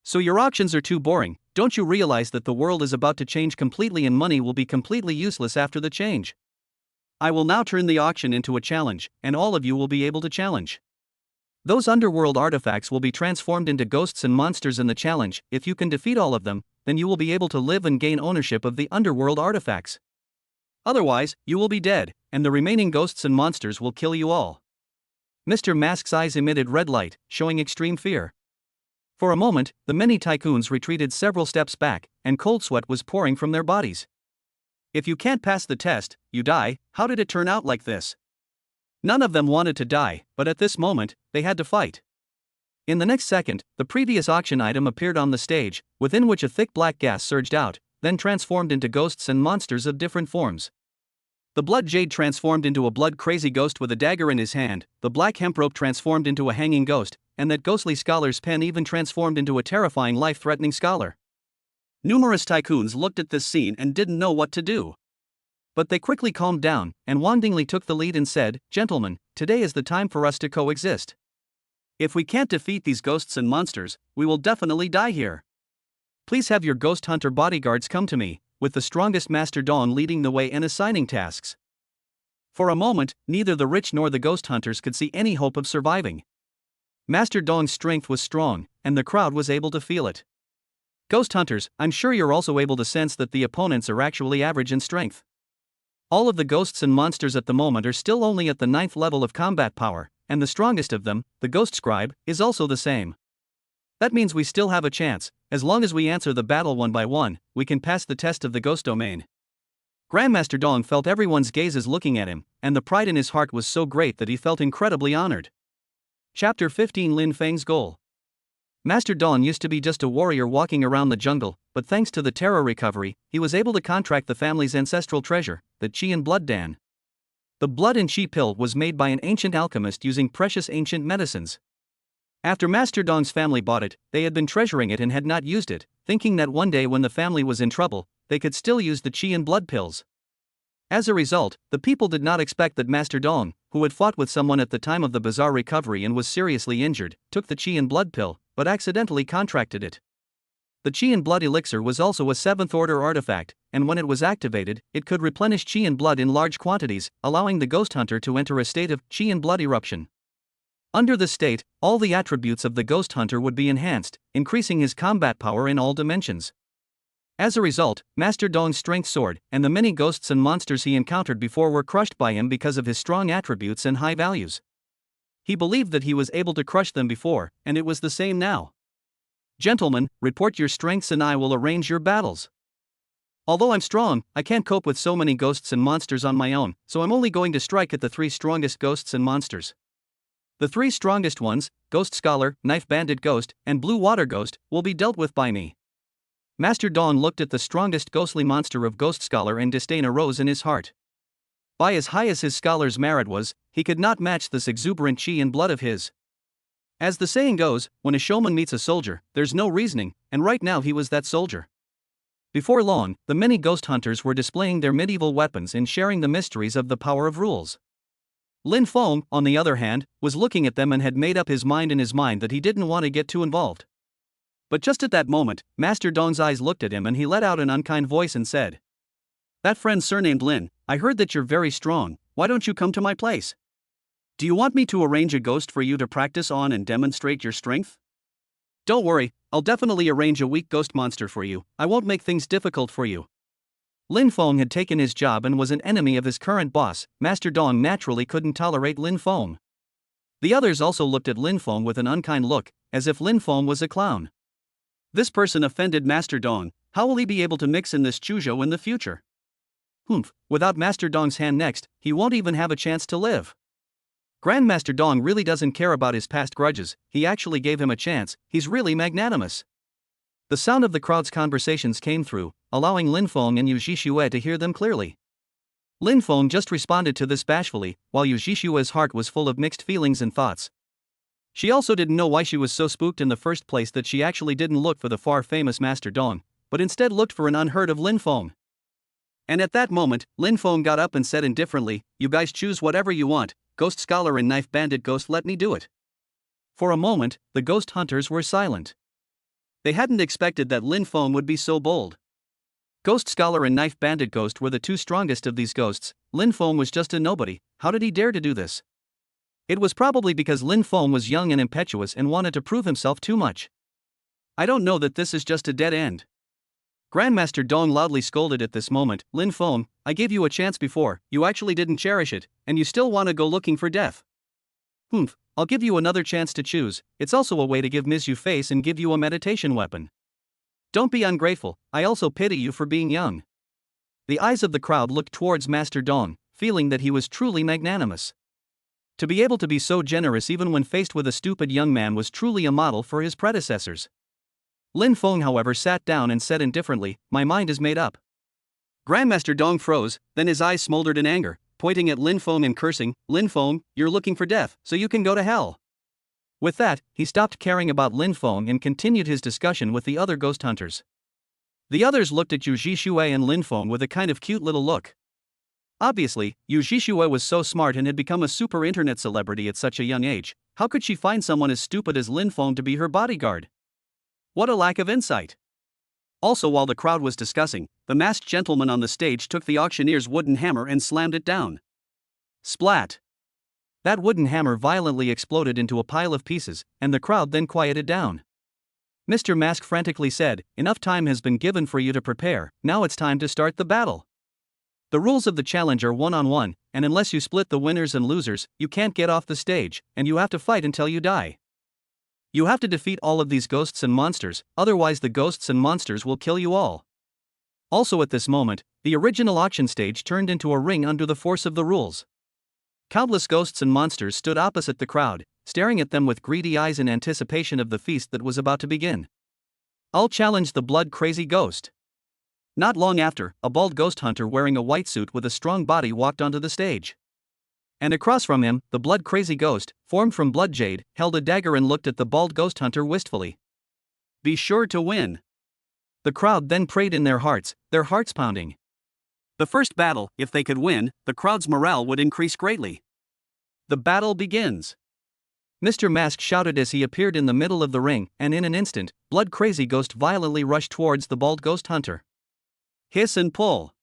So your auctions are too boring. Don't you realize that the world is about to change completely and money will be completely useless after the change? I will now turn the auction into a challenge, and all of you will be able to challenge. Those underworld artifacts will be transformed into ghosts and monsters in the challenge. If you can defeat all of them, then you will be able to live and gain ownership of the underworld artifacts. Otherwise, you will be dead, and the remaining ghosts and monsters will kill you all. Mr. Mask's eyes emitted red light, showing extreme fear. For a moment, the many tycoons retreated several steps back, and cold sweat was pouring from their bodies. If you can't pass the test, you die. How did it turn out like this? None of them wanted to die, but at this moment, they had to fight. In the next second, the previous auction item appeared on the stage, within which a thick black gas surged out, then transformed into ghosts and monsters of different forms. The blood jade transformed into a blood-crazy ghost with a dagger in his hand, the black hemp rope transformed into a hanging ghost, and that ghostly scholar's pen even transformed into a terrifying life-threatening scholar. Numerous tycoons looked at this scene and didn't know what to do. But they quickly calmed down, and wantingly took the lead and said, "Gentlemen, today is the time for us to coexist. If we can't defeat these ghosts and monsters, we will definitely die here. Please have your ghost hunter bodyguards come to me, with the strongest Master Dawn leading the way and assigning tasks." For a moment, neither the rich nor the ghost hunters could see any hope of surviving. Master Dawn's strength was strong, and the crowd was able to feel it. Ghost hunters, I'm sure you're also able to sense that the opponents are actually average in strength. All of the ghosts and monsters at the moment are still only at the 9th level of combat power, and the strongest of them, the Ghost Scribe, is also the same. That means we still have a chance. As long as we answer the battle one by one, we can pass the test of the ghost domain. Grandmaster Dong felt everyone's gazes looking at him, and the pride in his heart was so great that he felt incredibly honored. Chapter 15 Lin Feng's Goal. Master Dawn used to be just a warrior walking around the jungle, but thanks to the terror recovery, he was able to contract the family's ancestral treasure, the Qi and Blood Dan. The blood and Qi pill was made by an ancient alchemist using precious ancient medicines. After Master Dong's family bought it, they had been treasuring it and had not used it, thinking that one day when the family was in trouble, they could still use the Qi and blood pills. As a result, the people did not expect that Master Dong, who had fought with someone at the time of the bizarre recovery and was seriously injured, took the Qi and blood pill, but accidentally contracted it. The Qi and blood elixir was also a 7th-order artifact, and when it was activated, it could replenish Qi and blood in large quantities, allowing the ghost hunter to enter a state of Qi and blood eruption. Under this state, all the attributes of the ghost hunter would be enhanced, increasing his combat power in all dimensions. As a result, Master Dong's strength soared, and the many ghosts and monsters he encountered before were crushed by him because of his strong attributes and high values. He believed that he was able to crush them before, and it was the same now. Gentlemen, report your strengths and I will arrange your battles. Although I'm strong, I can't cope with so many ghosts and monsters on my own, so I'm only going to strike at the 3 strongest ghosts and monsters. The 3 strongest ones, Ghost Scholar, Knife Bandit Ghost, and Blue Water Ghost, will be dealt with by me. Master Dawn looked at the strongest ghostly monster of Ghost Scholar and disdain arose in his heart. By as high as his scholar's merit was, he could not match this exuberant chi and blood of his. As the saying goes, when a showman meets a soldier, there's no reasoning, and right now he was that soldier. Before long, the many ghost hunters were displaying their medieval weapons and sharing the mysteries of the power of rules. Lin Feng, on the other hand, was looking at them and had made up his mind in his mind that he didn't want to get too involved. But just at that moment, Master Dong's eyes looked at him and he let out an unkind voice and said, "That friend surnamed Lin, I heard that you're very strong, why don't you come to my place? Do you want me to arrange a ghost for you to practice on and demonstrate your strength? Don't worry, I'll definitely arrange a weak ghost monster for you, I won't make things difficult for you." Lin Feng had taken his job and was an enemy of his current boss. Master Dong naturally couldn't tolerate Lin Feng. The others also looked at Lin Feng with an unkind look, as if Lin Feng was a clown. This person offended Master Dong, how will he be able to mix in this Chuzhou in the future? Without Master Dong's hand next, he won't even have a chance to live. Grandmaster Dong really doesn't care about his past grudges, he actually gave him a chance, he's really magnanimous. The sound of the crowd's conversations came through, allowing Lin Feng and Yu Zhixue to hear them clearly. Lin Feng just responded to this bashfully, while Yu Zhixue's heart was full of mixed feelings and thoughts. She also didn't know why she was so spooked in the first place that she actually didn't look for the far-famous Master Dong, but instead looked for an unheard of Lin Feng. And at that moment, Lin Feng got up and said indifferently, "You guys choose whatever you want, Ghost Scholar and Knife Bandit Ghost, let me do it." For a moment, the ghost hunters were silent. They hadn't expected that Lin Feng would be so bold. Ghost Scholar and Knife Bandit Ghost were the two strongest of these ghosts. Lin Feng was just a nobody, how did he dare to do this? It was probably because Lin Feng was young and impetuous and wanted to prove himself too much. "I don't know that this is just a dead end." Grandmaster Dong loudly scolded at this moment, "Lin Feng, I gave you a chance before, you actually didn't cherish it, and you still want to go looking for death. I'll give you another chance to choose, it's also a way to give Ms. Yu face and give you a meditation weapon. Don't be ungrateful, I also pity you for being young." The eyes of the crowd looked towards Master Dong, feeling that he was truly magnanimous. To be able to be so generous even when faced with a stupid young man was truly a model for his predecessors. Lin Feng, however, sat down and said indifferently, "My mind is made up." Grandmaster Dong froze, then his eyes smoldered in anger, pointing at Lin Feng and cursing, "Lin Feng, you're looking for death, so you can go to hell." With that, he stopped caring about Lin Feng and continued his discussion with the other ghost hunters. The others looked at Yu Zhixue and Lin Feng with a kind of cute little look. Obviously, Yu Zhixue was so smart and had become a super internet celebrity at such a young age, how could she find someone as stupid as Lin Feng to be her bodyguard? What a lack of insight. Also, while the crowd was discussing, the masked gentleman on the stage took the auctioneer's wooden hammer and slammed it down. Splat! That wooden hammer violently exploded into a pile of pieces, and the crowd then quieted down. Mr. Mask frantically said, "Enough time has been given for you to prepare, now it's time to start the battle. The rules of the challenge are one-on-one, and unless you split the winners and losers, you can't get off the stage, and you have to fight until you die. You have to defeat all of these ghosts and monsters, otherwise the ghosts and monsters will kill you all." Also at this moment, the original auction stage turned into a ring under the force of the rules. Countless ghosts and monsters stood opposite the crowd, staring at them with greedy eyes in anticipation of the feast that was about to begin. "I'll challenge the blood-crazy ghost." Not long after, a bald ghost hunter wearing a white suit with a strong body walked onto the stage. And across from him, the blood-crazy ghost, formed from blood jade, held a dagger and looked at the bald ghost hunter wistfully. "Be sure to win." The crowd then prayed in their hearts pounding. The first battle, if they could win, the crowd's morale would increase greatly. The battle begins. Mr. Mask shouted as he appeared in the middle of the ring, and in an instant, blood-crazy ghost violently rushed towards the bald ghost hunter. Hiss and pull.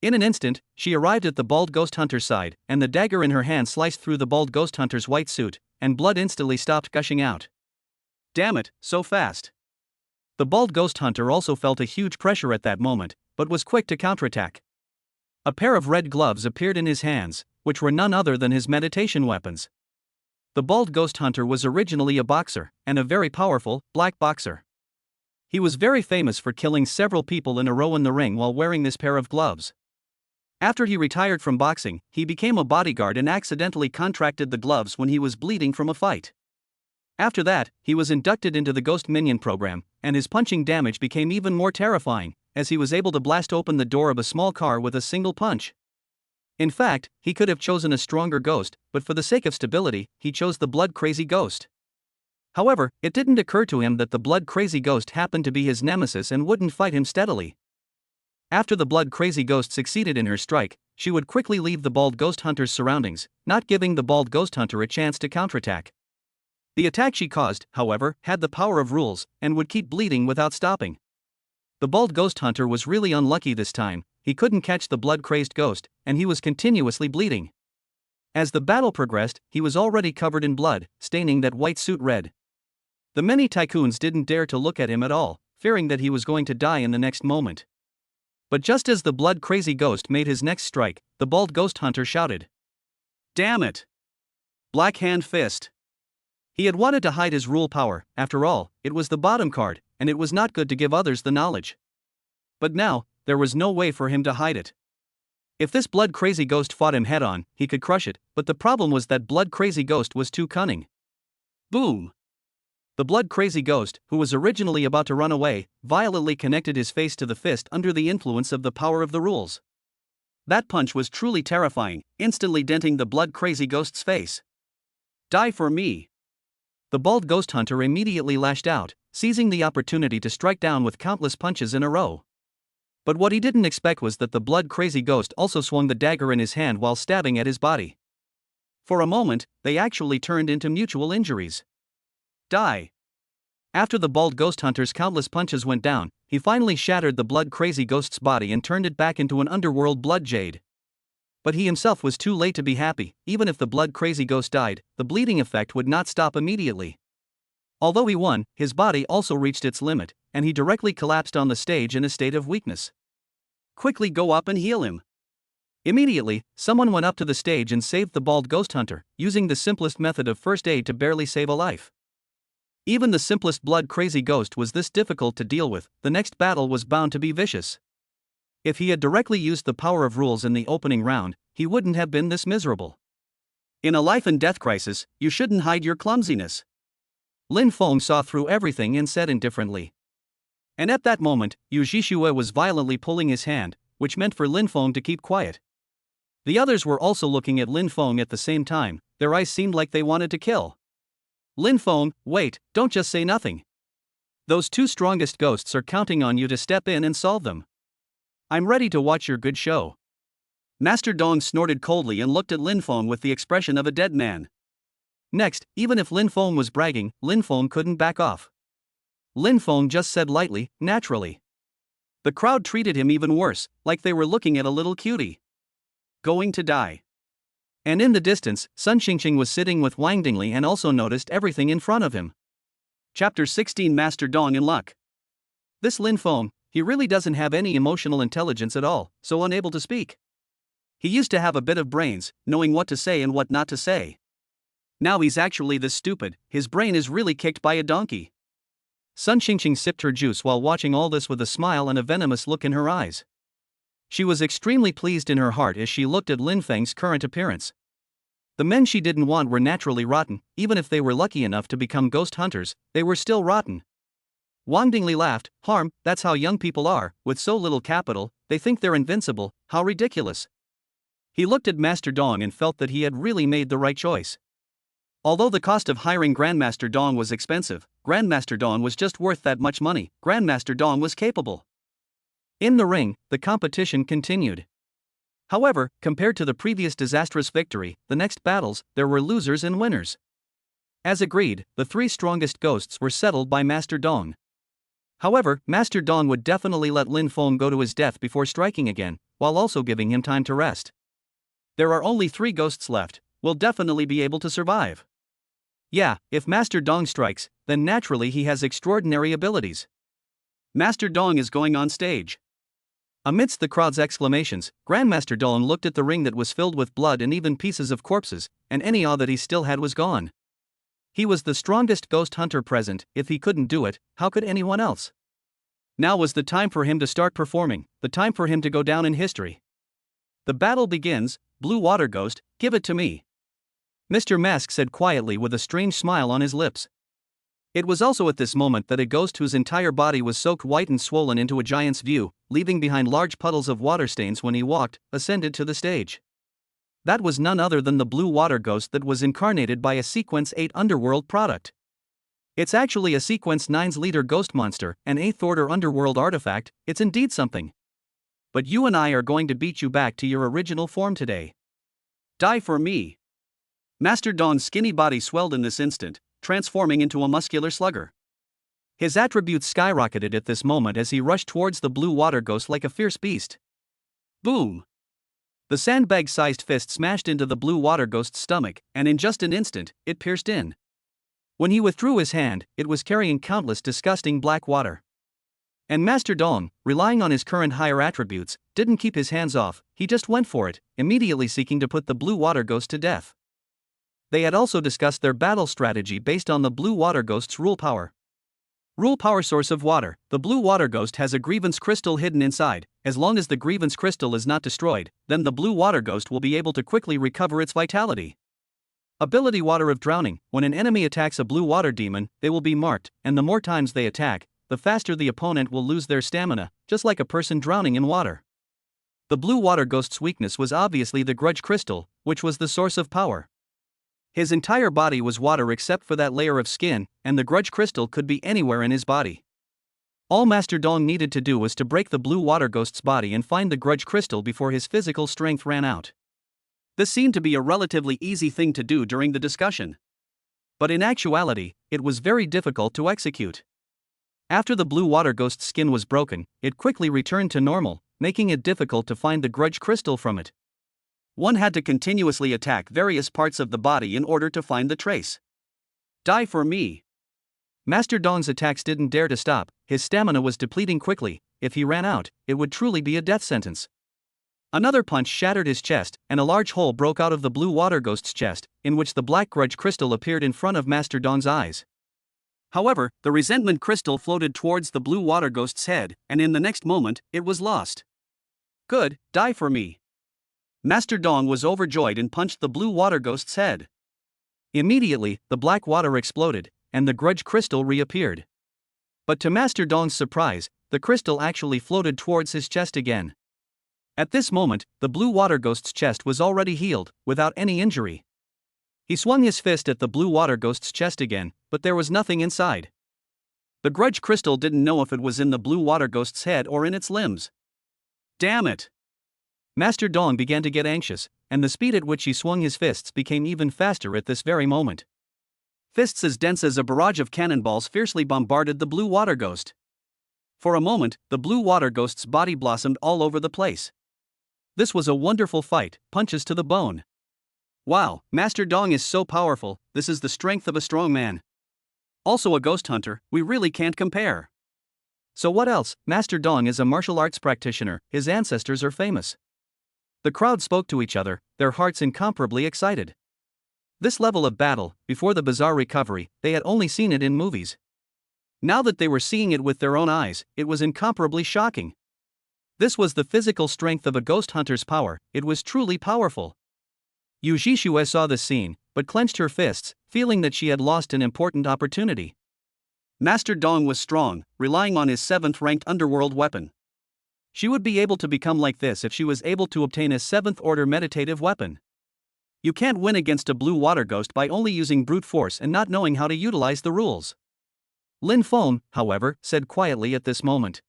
In an instant, she arrived at the bald ghost hunter's side, and the dagger in her hand sliced through the bald ghost hunter's white suit, and blood instantly stopped gushing out. Damn it, so fast. The bald ghost hunter also felt a huge pressure at that moment, but was quick to counterattack. A pair of red gloves appeared in his hands, which were none other than his meditation weapons. The bald ghost hunter was originally a boxer, and a very powerful, black boxer. He was very famous for killing several people in a row in the ring while wearing this pair of gloves. After he retired from boxing, he became a bodyguard and accidentally contracted the gloves when he was bleeding from a fight. After that, he was inducted into the Ghost Minion program, and his punching damage became even more terrifying, as he was able to blast open the door of a small car with a single punch. In fact, he could have chosen a stronger ghost, but for the sake of stability, he chose the blood-crazy ghost. However, it didn't occur to him that the blood-crazy ghost happened to be his nemesis and wouldn't fight him steadily. After the blood-crazy ghost succeeded in her strike, she would quickly leave the bald ghost hunter's surroundings, not giving the bald ghost hunter a chance to counterattack. The attack she caused, however, had the power of rules, and would keep bleeding without stopping. The bald ghost hunter was really unlucky this time. He couldn't catch the blood-crazed ghost, and he was continuously bleeding. As the battle progressed, he was already covered in blood, staining that white suit red. The many tycoons didn't dare to look at him at all, fearing that he was going to die in the next moment. But just as the blood-crazy ghost made his next strike, the bald ghost hunter shouted, "Damn it! Black Hand Fist!" He had wanted to hide his rule power. After all, it was the bottom card, and it was not good to give others the knowledge. But now, there was no way for him to hide it. If this blood-crazy ghost fought him head-on, he could crush it, but the problem was that blood-crazy ghost was too cunning. Boom! The blood-crazy ghost, who was originally about to run away, violently connected his face to the fist under the influence of the power of the rules. That punch was truly terrifying, instantly denting the blood-crazy ghost's face. "Die for me!" The bald ghost hunter immediately lashed out, seizing the opportunity to strike down with countless punches in a row. But what he didn't expect was that the blood-crazy ghost also swung the dagger in his hand while stabbing at his body. For a moment, they actually turned into mutual injuries. Die! After the bald ghost hunter's countless punches went down, he finally shattered the blood-crazy ghost's body and turned it back into an underworld blood jade. But he himself was too late to be happy. Even if the blood-crazy ghost died, the bleeding effect would not stop immediately. Although he won, his body also reached its limit, and he directly collapsed on the stage in a state of weakness. "Quickly go up and heal him." Immediately, someone went up to the stage and saved the bald ghost hunter, using the simplest method of first aid to barely save a life. Even the simplest blood-crazy ghost was this difficult to deal with. The next battle was bound to be vicious. If he had directly used the power of rules in the opening round, he wouldn't have been this miserable. In a life-and-death crisis, you shouldn't hide your clumsiness. Lin Feng saw through everything and said indifferently. And at that moment, Yu Zhixue was violently pulling his hand, which meant for Lin Feng to keep quiet. The others were also looking at Lin Feng at the same time. Their eyes seemed like they wanted to kill. "Lin Feng, wait, don't just say nothing. Those two strongest ghosts are counting on you to step in and solve them. I'm ready to watch your good show." Master Dong snorted coldly and looked at Lin Feng with the expression of a dead man. Next, even if Lin Feng was bragging, Lin Feng couldn't back off. Lin Feng just said lightly, "Naturally." The crowd treated him even worse, like they were looking at a little cutie. "Going to die." And in the distance, Sun Qingqing was sitting with Wang Dingli and also noticed everything in front of him. Chapter 16 Master Dong in Luck. This Lin Feng, he really doesn't have any emotional intelligence at all, so unable to speak. He used to have a bit of brains, knowing what to say and what not to say. Now he's actually this stupid. His brain is really kicked by a donkey. Sun Qingqing sipped her juice while watching all this with a smile and a venomous look in her eyes. She was extremely pleased in her heart as she looked at Lin Feng's current appearance. The men she didn't want were naturally rotten. Even if they were lucky enough to become ghost hunters, they were still rotten. Wang Dingli laughed. "Harm, that's how young people are, with so little capital, they think they're invincible, how ridiculous." He looked at Master Dong and felt that he had really made the right choice. Although the cost of hiring Grandmaster Dong was expensive, Grandmaster Dong was just worth that much money. Grandmaster Dong was capable. In the ring, the competition continued. However, compared to the previous disastrous victory, the next battles, there were losers and winners. As agreed, the three strongest ghosts were settled by Master Dong. However, Master Dong would definitely let Lin Feng go to his death before striking again, while also giving him time to rest. There are only 3 ghosts left. We'll definitely be able to survive. Yeah, if Master Dong strikes, then naturally he has extraordinary abilities. Master Dong is going on stage. Amidst the crowd's exclamations, Grandmaster Dong looked at the ring that was filled with blood and even pieces of corpses, and any awe that he still had was gone. He was the strongest ghost hunter present. If he couldn't do it, how could anyone else? Now was the time for him to start performing, the time for him to go down in history. The battle begins. Blue Water Ghost, give it to me. Mr. Mask said quietly with a strange smile on his lips. It was also at this moment that a ghost whose entire body was soaked white and swollen into a giant's view, leaving behind large puddles of water stains when he walked, ascended to the stage. That was none other than the blue water ghost that was incarnated by a Sequence 8 underworld product. It's actually a Sequence 9's leader ghost monster, an 8th order underworld artifact. It's indeed something. But you and I are going to beat you back to your original form today. Die for me. Master Dawn's skinny body swelled in this instant, transforming into a muscular slugger. His attributes skyrocketed at this moment as he rushed towards the blue water ghost like a fierce beast. Boom! The sandbag-sized fist smashed into the blue water ghost's stomach, and in just an instant, it pierced in. When he withdrew his hand, it was carrying countless disgusting black water. And Master Dawn, relying on his current higher attributes, didn't keep his hands off, he just went for it, immediately seeking to put the blue water ghost to death. They had also discussed their battle strategy based on the blue water ghost's rule power. Rule power source of water. The blue water ghost has a grievance crystal hidden inside. As long as the grievance crystal is not destroyed, then the blue water ghost will be able to quickly recover its vitality. Ability Water of Drowning. When an enemy attacks a blue water demon, they will be marked, and the more times they attack, the faster the opponent will lose their stamina, just like a person drowning in water. The blue water ghost's weakness was obviously the grudge crystal, which was the source of power. His entire body was water except for that layer of skin, and the grudge crystal could be anywhere in his body. All Master Dawn needed to do was to break the blue water ghost's body and find the grudge crystal before his physical strength ran out. This seemed to be a relatively easy thing to do during the discussion. But in actuality, it was very difficult to execute. After the blue water ghost's skin was broken, it quickly returned to normal, making it difficult to find the grudge crystal from it. One had to continuously attack various parts of the body in order to find the trace. Die for me. Master Dawn's attacks didn't dare to stop, his stamina was depleting quickly. If he ran out, it would truly be a death sentence. Another punch shattered his chest, and a large hole broke out of the blue water ghost's chest, in which the black grudge crystal appeared in front of Master Dawn's eyes. However, the resentment crystal floated towards the blue water ghost's head, and in the next moment, it was lost. Good, die for me. Master Dawn was overjoyed and punched the blue water ghost's head. Immediately, the black water exploded, and the grudge crystal reappeared. But to Master Dawn's surprise, the crystal actually floated towards his chest again. At this moment, the blue water ghost's chest was already healed, without any injury. He swung his fist at the blue water ghost's chest again, but there was nothing inside. The grudge crystal didn't know if it was in the blue water ghost's head or in its limbs. Damn it! Master Dawn began to get anxious, and the speed at which he swung his fists became even faster at this very moment. Fists as dense as a barrage of cannonballs fiercely bombarded the blue water ghost. For a moment, the blue water ghost's body blossomed all over the place. This was a wonderful fight, punches to the bone. Wow, Master Dawn is so powerful, this is the strength of a strong man. Also a ghost hunter, we really can't compare. So what else? Master Dawn is a martial arts practitioner, his ancestors are famous. The crowd spoke to each other, their hearts incomparably excited. This level of battle, before the bizarre recovery, they had only seen it in movies. Now that they were seeing it with their own eyes, it was incomparably shocking. This was the physical strength of a ghost hunter's power, it was truly powerful. Yu Jishue saw this scene, but clenched her fists, feeling that she had lost an important opportunity. Master Dawn was strong, relying on his 7th-ranked underworld weapon. She would be able to become like this if she was able to obtain a 7th-order meditative weapon. You can't win against a blue water ghost by only using brute force and not knowing how to utilize the rules. Lin Feng, however, said quietly at this moment.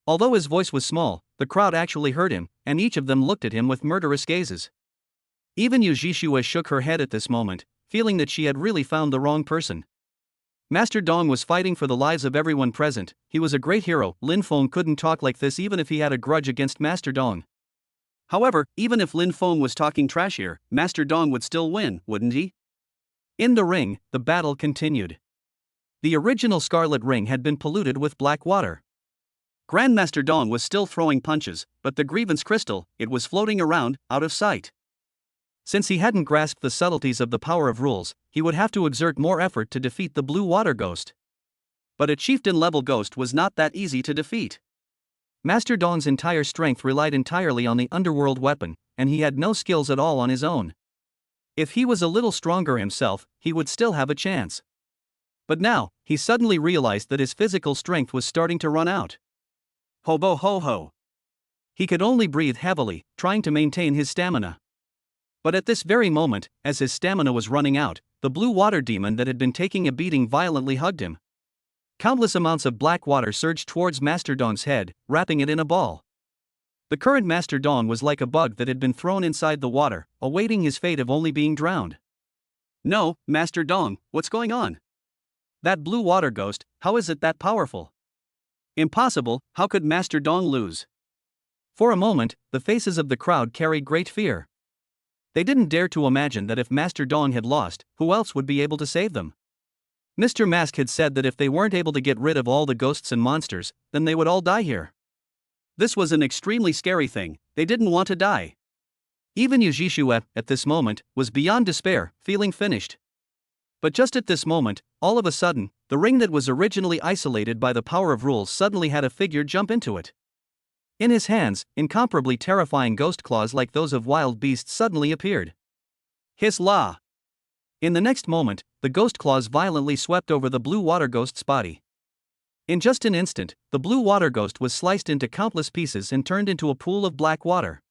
Although his voice was small, the crowd actually heard him, and each of them looked at him with murderous gazes. Even Yu Jishue shook her head at this moment, feeling that she had really found the wrong person. Master Dawn was fighting for the lives of everyone present, he was a great hero. Lin Feng couldn't talk like this even if he had a grudge against Master Dawn. However, even if Lin Feng was talking trash here, Master Dawn would still win, wouldn't he? In the ring, the battle continued. The original Scarlet Ring had been polluted with black water. Grandmaster Dawn was still throwing punches, but the grievance crystal, it was floating around, out of sight. Since he hadn't grasped the subtleties of the power of rules, he would have to exert more effort to defeat the blue water ghost. But a chieftain-level ghost was not that easy to defeat. Master Dawn's entire strength relied entirely on the underworld weapon, and he had no skills at all on his own. If he was a little stronger himself, he would still have a chance. But now, he suddenly realized that his physical strength was starting to run out. Hobo ho ho. He could only breathe heavily, trying to maintain his stamina. But at this very moment, as his stamina was running out, the blue water demon that had been taking a beating violently hugged him. Countless amounts of black water surged towards Master Dong's head, wrapping it in a ball. The current Master Dong was like a bug that had been thrown inside the water, awaiting his fate of only being drowned. "No, Master Dong, what's going on? That blue water ghost, how is it that powerful?" "Impossible, how could Master Dong lose?" For a moment, the faces of the crowd carried great fear. They didn't dare to imagine that if Master Dong had lost, who else would be able to save them? Mr. Mask had said that if they weren't able to get rid of all the ghosts and monsters, then they would all die here. This was an extremely scary thing, they didn't want to die. Even Yu Jishue, at this moment, was beyond despair, feeling finished. But just at this moment, all of a sudden, the ring that was originally isolated by the power of rules suddenly had a figure jump into it. In his hands, incomparably terrifying ghost claws like those of wild beasts suddenly appeared. Hiss la! In the next moment, the ghost claws violently swept over the blue water ghost's body. In just an instant, the blue water ghost was sliced into countless pieces and turned into a pool of black water.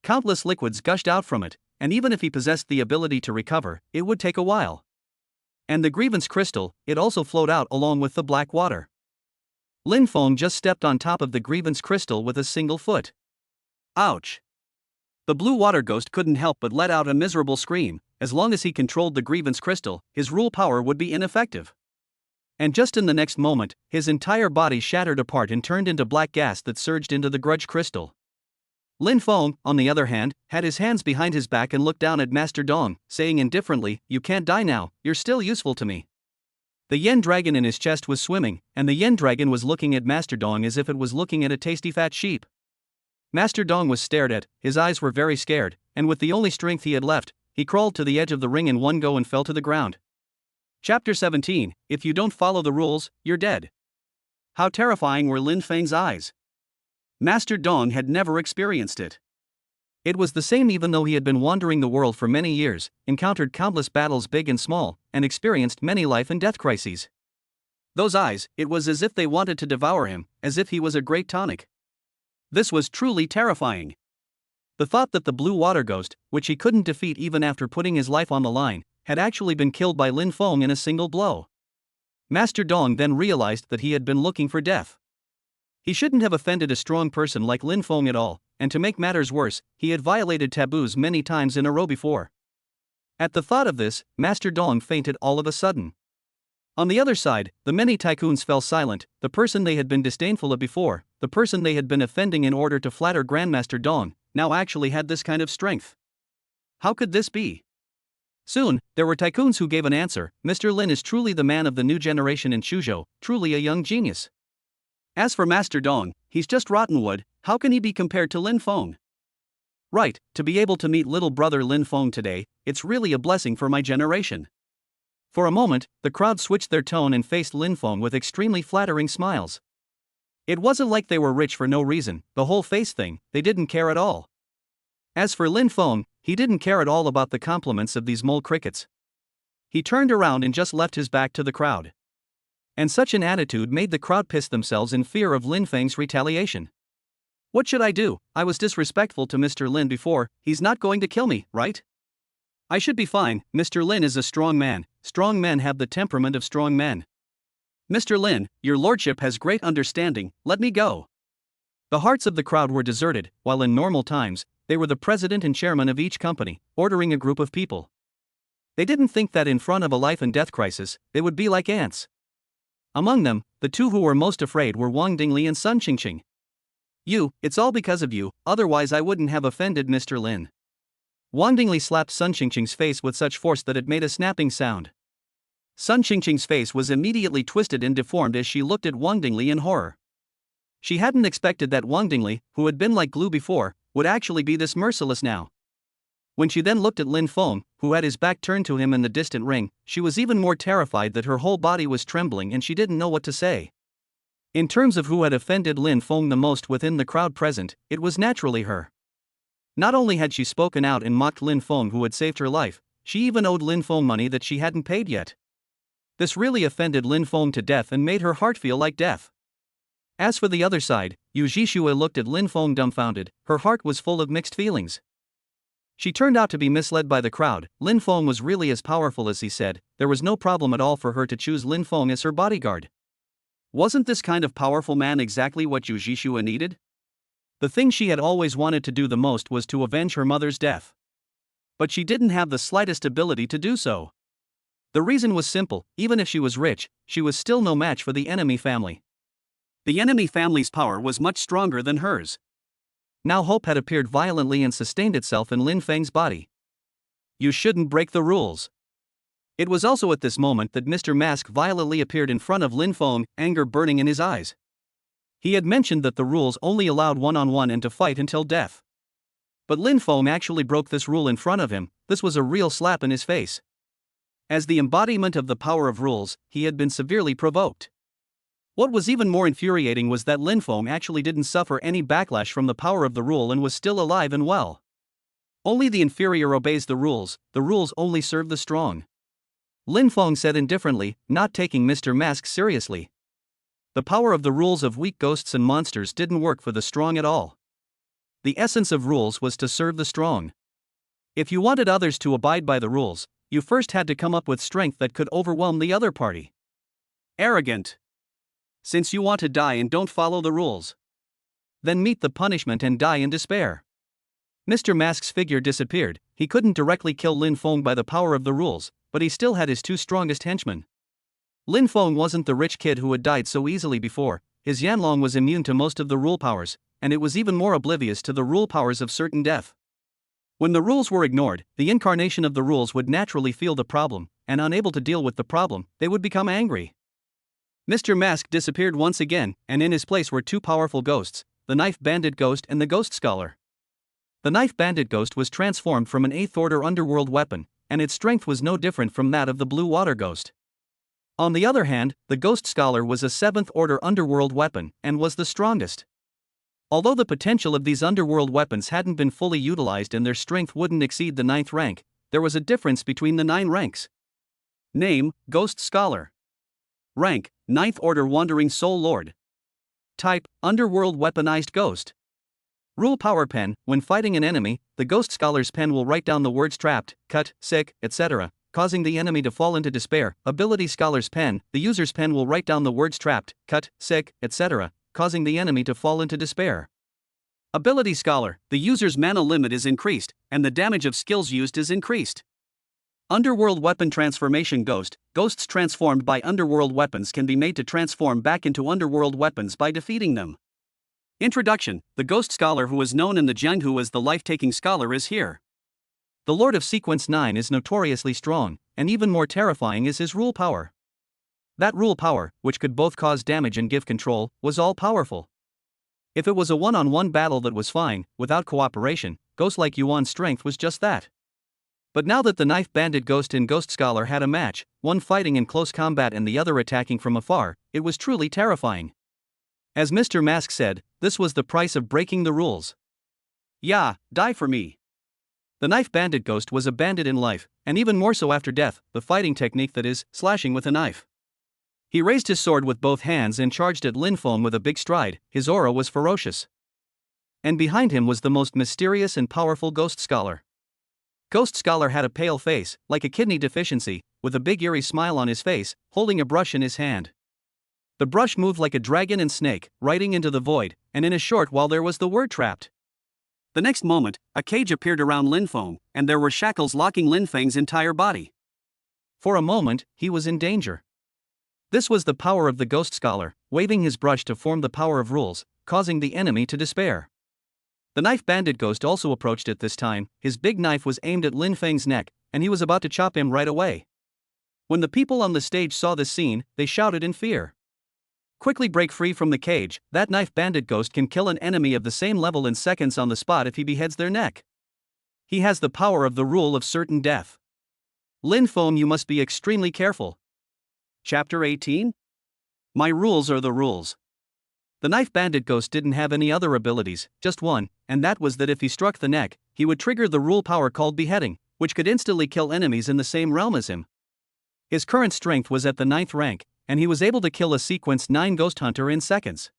Countless liquids gushed out from it, and even if he possessed the ability to recover, it would take a while. And the grievance crystal, it also flowed out along with the black water. Lin Feng just stepped on top of the grievance crystal with a single foot. Ouch! The blue water ghost couldn't help but let out a miserable scream. As long as he controlled the grievance crystal, his rule power would be ineffective. And just in the next moment, his entire body shattered apart and turned into black gas that surged into the grudge crystal. Lin Feng, on the other hand, had his hands behind his back and looked down at Master Dong, saying indifferently, "You can't die now, you're still useful to me." The yen dragon in his chest was swimming, and the yen dragon was looking at Master Dong as if it was looking at a tasty fat sheep. Master Dong was stared at, his eyes were very scared, and with the only strength he had left, he crawled to the edge of the ring in one go and fell to the ground. Chapter 17, If you don't follow the rules, you're dead. How terrifying were Lin Feng's eyes. Master Dong had never experienced it. It was the same even though he had been wandering the world for many years, encountered countless battles big and small, and experienced many life and death crises. Those eyes, it was as if they wanted to devour him, as if he was a great tonic. This was truly terrifying. The thought that the blue water ghost, which he couldn't defeat even after putting his life on the line, had actually been killed by Lin Feng in a single blow. Master Dong then realized that he had been looking for death. He shouldn't have offended a strong person like Lin Feng at all, and to make matters worse, he had violated taboos many times in a row before. At the thought of this, Master Dong fainted all of a sudden. On the other side, the many tycoons fell silent. The person they had been disdainful of before, the person they had been offending in order to flatter Grandmaster Dong, now actually had this kind of strength. How could this be? Soon, there were tycoons who gave an answer. Mr. Lin is truly the man of the new generation in Shuzhou, truly a young genius. As for Master Dong, he's just rotten wood, how can he be compared to Lin Feng? Right, to be able to meet little brother Lin Feng today, it's really a blessing for my generation. For a moment, the crowd switched their tone and faced Lin Feng with extremely flattering smiles. It wasn't like they were rich for no reason, the whole face thing, they didn't care at all. As for Lin Feng, he didn't care at all about the compliments of these mole crickets. He turned around and just left his back to the crowd. And such an attitude made the crowd piss themselves in fear of Lin Feng's retaliation. What should I do? I was disrespectful to Mr. Lin before, he's not going to kill me, right? I should be fine. Mr. Lin is a strong man, strong men have the temperament of strong men. Mr. Lin, your lordship has great understanding, let me go. The hearts of the crowd were deserted, while in normal times, they were the president and chairman of each company, ordering a group of people. They didn't think that in front of a life and death crisis, they would be like ants. Among them, the two who were most afraid were Wang Dingli and Sun Qingqing. You, it's all because of you, otherwise I wouldn't have offended Mr. Lin. Wang Dingli slapped Sun Qingqing's face with such force that it made a snapping sound. Sun Qingqing's face was immediately twisted and deformed as she looked at Wang Dingli in horror. She hadn't expected that Wang Dingli, who had been like glue before, would actually be this merciless now. When she then looked at Lin Feng, who had his back turned to him in the distant ring, she was even more terrified that her whole body was trembling and she didn't know what to say. In terms of who had offended Lin Feng the most within the crowd present, it was naturally her. Not only had she spoken out and mocked Lin Feng who had saved her life, she even owed Lin Feng money that she hadn't paid yet. This really offended Lin Feng to death and made her heart feel like death. As for the other side, Yu Jishue looked at Lin Feng dumbfounded, her heart was full of mixed feelings. She turned out to be misled by the crowd. Lin Feng was really as powerful as he said. There was no problem at all for her to choose Lin Feng as her bodyguard. Wasn't this kind of powerful man exactly what Yu Jishua needed? The thing she had always wanted to do the most was to avenge her mother's death. But she didn't have the slightest ability to do so. The reason was simple: even if she was rich, she was still no match for the enemy family. The enemy family's power was much stronger than hers. Now hope had appeared violently and sustained itself in Lin Feng's body. You shouldn't break the rules. It was also at this moment that Mr. Mask violently appeared in front of Lin Feng, anger burning in his eyes. He had mentioned that the rules only allowed one-on-one and to fight until death. But Lin Feng actually broke this rule in front of him. This was a real slap in his face. As the embodiment of the power of rules, he had been severely provoked. What was even more infuriating was that Lin Feng actually didn't suffer any backlash from the power of the rule and was still alive and well. Only the inferior obeys the rules only serve the strong. Lin Feng said indifferently, not taking Mr. Mask seriously. The power of the rules of weak ghosts and monsters didn't work for the strong at all. The essence of rules was to serve the strong. If you wanted others to abide by the rules, you first had to come up with strength that could overwhelm the other party. Arrogant. Since you want to die and don't follow the rules, then meet the punishment and die in despair. Mr. Mask's figure disappeared. He couldn't directly kill Lin Feng by the power of the rules, but he still had his two strongest henchmen. Lin Feng wasn't the rich kid who had died so easily before. His Yanlong was immune to most of the rule powers, and it was even more oblivious to the rule powers of certain death. When the rules were ignored, the incarnation of the rules would naturally feel the problem, and unable to deal with the problem, they would become angry. Mr. Mask disappeared once again, and in his place were two powerful ghosts, the Knife-Banded Ghost and the Ghost Scholar. The Knife-Banded Ghost was transformed from an 8th-order underworld weapon, and its strength was no different from that of the Blue Water Ghost. On the other hand, the Ghost Scholar was a 7th-order underworld weapon, and was the strongest. Although the potential of these underworld weapons hadn't been fully utilized and their strength wouldn't exceed the 9th rank, there was a difference between the 9 ranks. Name: Ghost Scholar. Rank: 9th Order Wandering Soul Lord. Type: Underworld Weaponized Ghost. Rule: Power Pen. When fighting an enemy, the Ghost Scholar's pen will write down the words trapped, cut, sick, etc., causing the enemy to fall into despair. Ability: Scholar's Pen. The user's pen will write down the words trapped, cut, sick, etc., causing the enemy to fall into despair. Ability: Scholar. The user's mana limit is increased, and the damage of skills used is increased. Underworld Weapon Transformation Ghost. Ghosts transformed by underworld weapons can be made to transform back into underworld weapons by defeating them. Introduction: the Ghost Scholar, who is known in the Jianghu as the Life-Taking Scholar, is here. The Lord of Sequence 9 is notoriously strong, and even more terrifying is his rule power. That rule power, which could both cause damage and give control, was all-powerful. If it was a one-on-one battle, that was fine. Without cooperation, ghosts like Yuan's strength was just that. But now that the Knife-Banded Ghost and Ghost Scholar had a match, one fighting in close combat and the other attacking from afar, it was truly terrifying. As Mr. Mask said, this was the price of breaking the rules. Yeah, die for me. The Knife-Banded Ghost was a bandit in life, and even more so after death, the fighting technique that is, slashing with a knife. He raised his sword with both hands and charged at Lin Feng with a big stride. His aura was ferocious. And behind him was the most mysterious and powerful Ghost Scholar. Ghost Scholar had a pale face, like a kidney deficiency, with a big eerie smile on his face, holding a brush in his hand. The brush moved like a dragon and snake, writing into the void, and in a short while there was the word trapped. The next moment, a cage appeared around Lin Feng, and there were shackles locking Lin Feng's entire body. For a moment, he was in danger. This was the power of the Ghost Scholar, waving his brush to form the power of rules, causing the enemy to despair. The Knife-Banded Ghost also approached at this time. His big knife was aimed at Lin Feng's neck, and he was about to chop him right away. When the people on the stage saw this scene, they shouted in fear. Quickly break free from the cage. That Knife-Banded Ghost can kill an enemy of the same level in seconds on the spot if he beheads their neck. He has the power of the rule of certain death. Lin Feng, you must be extremely careful. Chapter 18? My rules are the rules. The Knife-Banded Ghost didn't have any other abilities, just one, and that was that if he struck the neck, he would trigger the rule power called beheading, which could instantly kill enemies in the same realm as him. His current strength was at the 9th rank, and he was able to kill a Sequence 9 Ghost Hunter in seconds.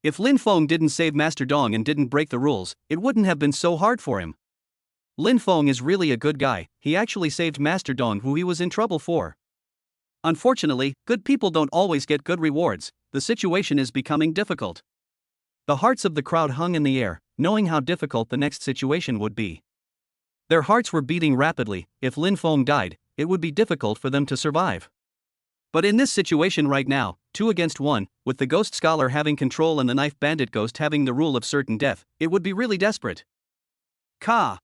If Lin Feng didn't save Master Dong and didn't break the rules, it wouldn't have been so hard for him. Lin Feng is really a good guy, he actually saved Master Dong who he was in trouble for. Unfortunately, good people don't always get good rewards, the situation is becoming difficult. The hearts of the crowd hung in the air, knowing how difficult the next situation would be. Their hearts were beating rapidly, if Lin Feng died, it would be difficult for them to survive. But in this situation right now, 2 against 1, with the Ghost Scholar having control and the Knife Bandit Ghost having the rule of certain death, it would be really desperate. Ka!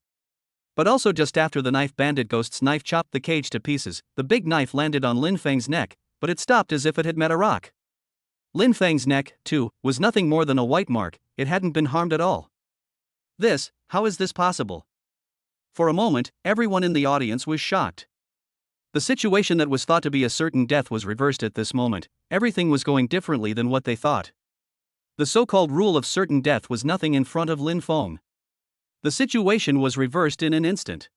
But also just after the Knife Bandit Ghost's knife chopped the cage to pieces, the big knife landed on Lin Feng's neck, but it stopped as if it had met a rock. Lin Feng's neck, too, was nothing more than a white mark, it hadn't been harmed at all. How is this possible? For a moment, everyone in the audience was shocked. The situation that was thought to be a certain death was reversed at this moment, everything was going differently than what they thought. The so-called rule of certain death was nothing in front of Lin Feng. The situation was reversed in an instant.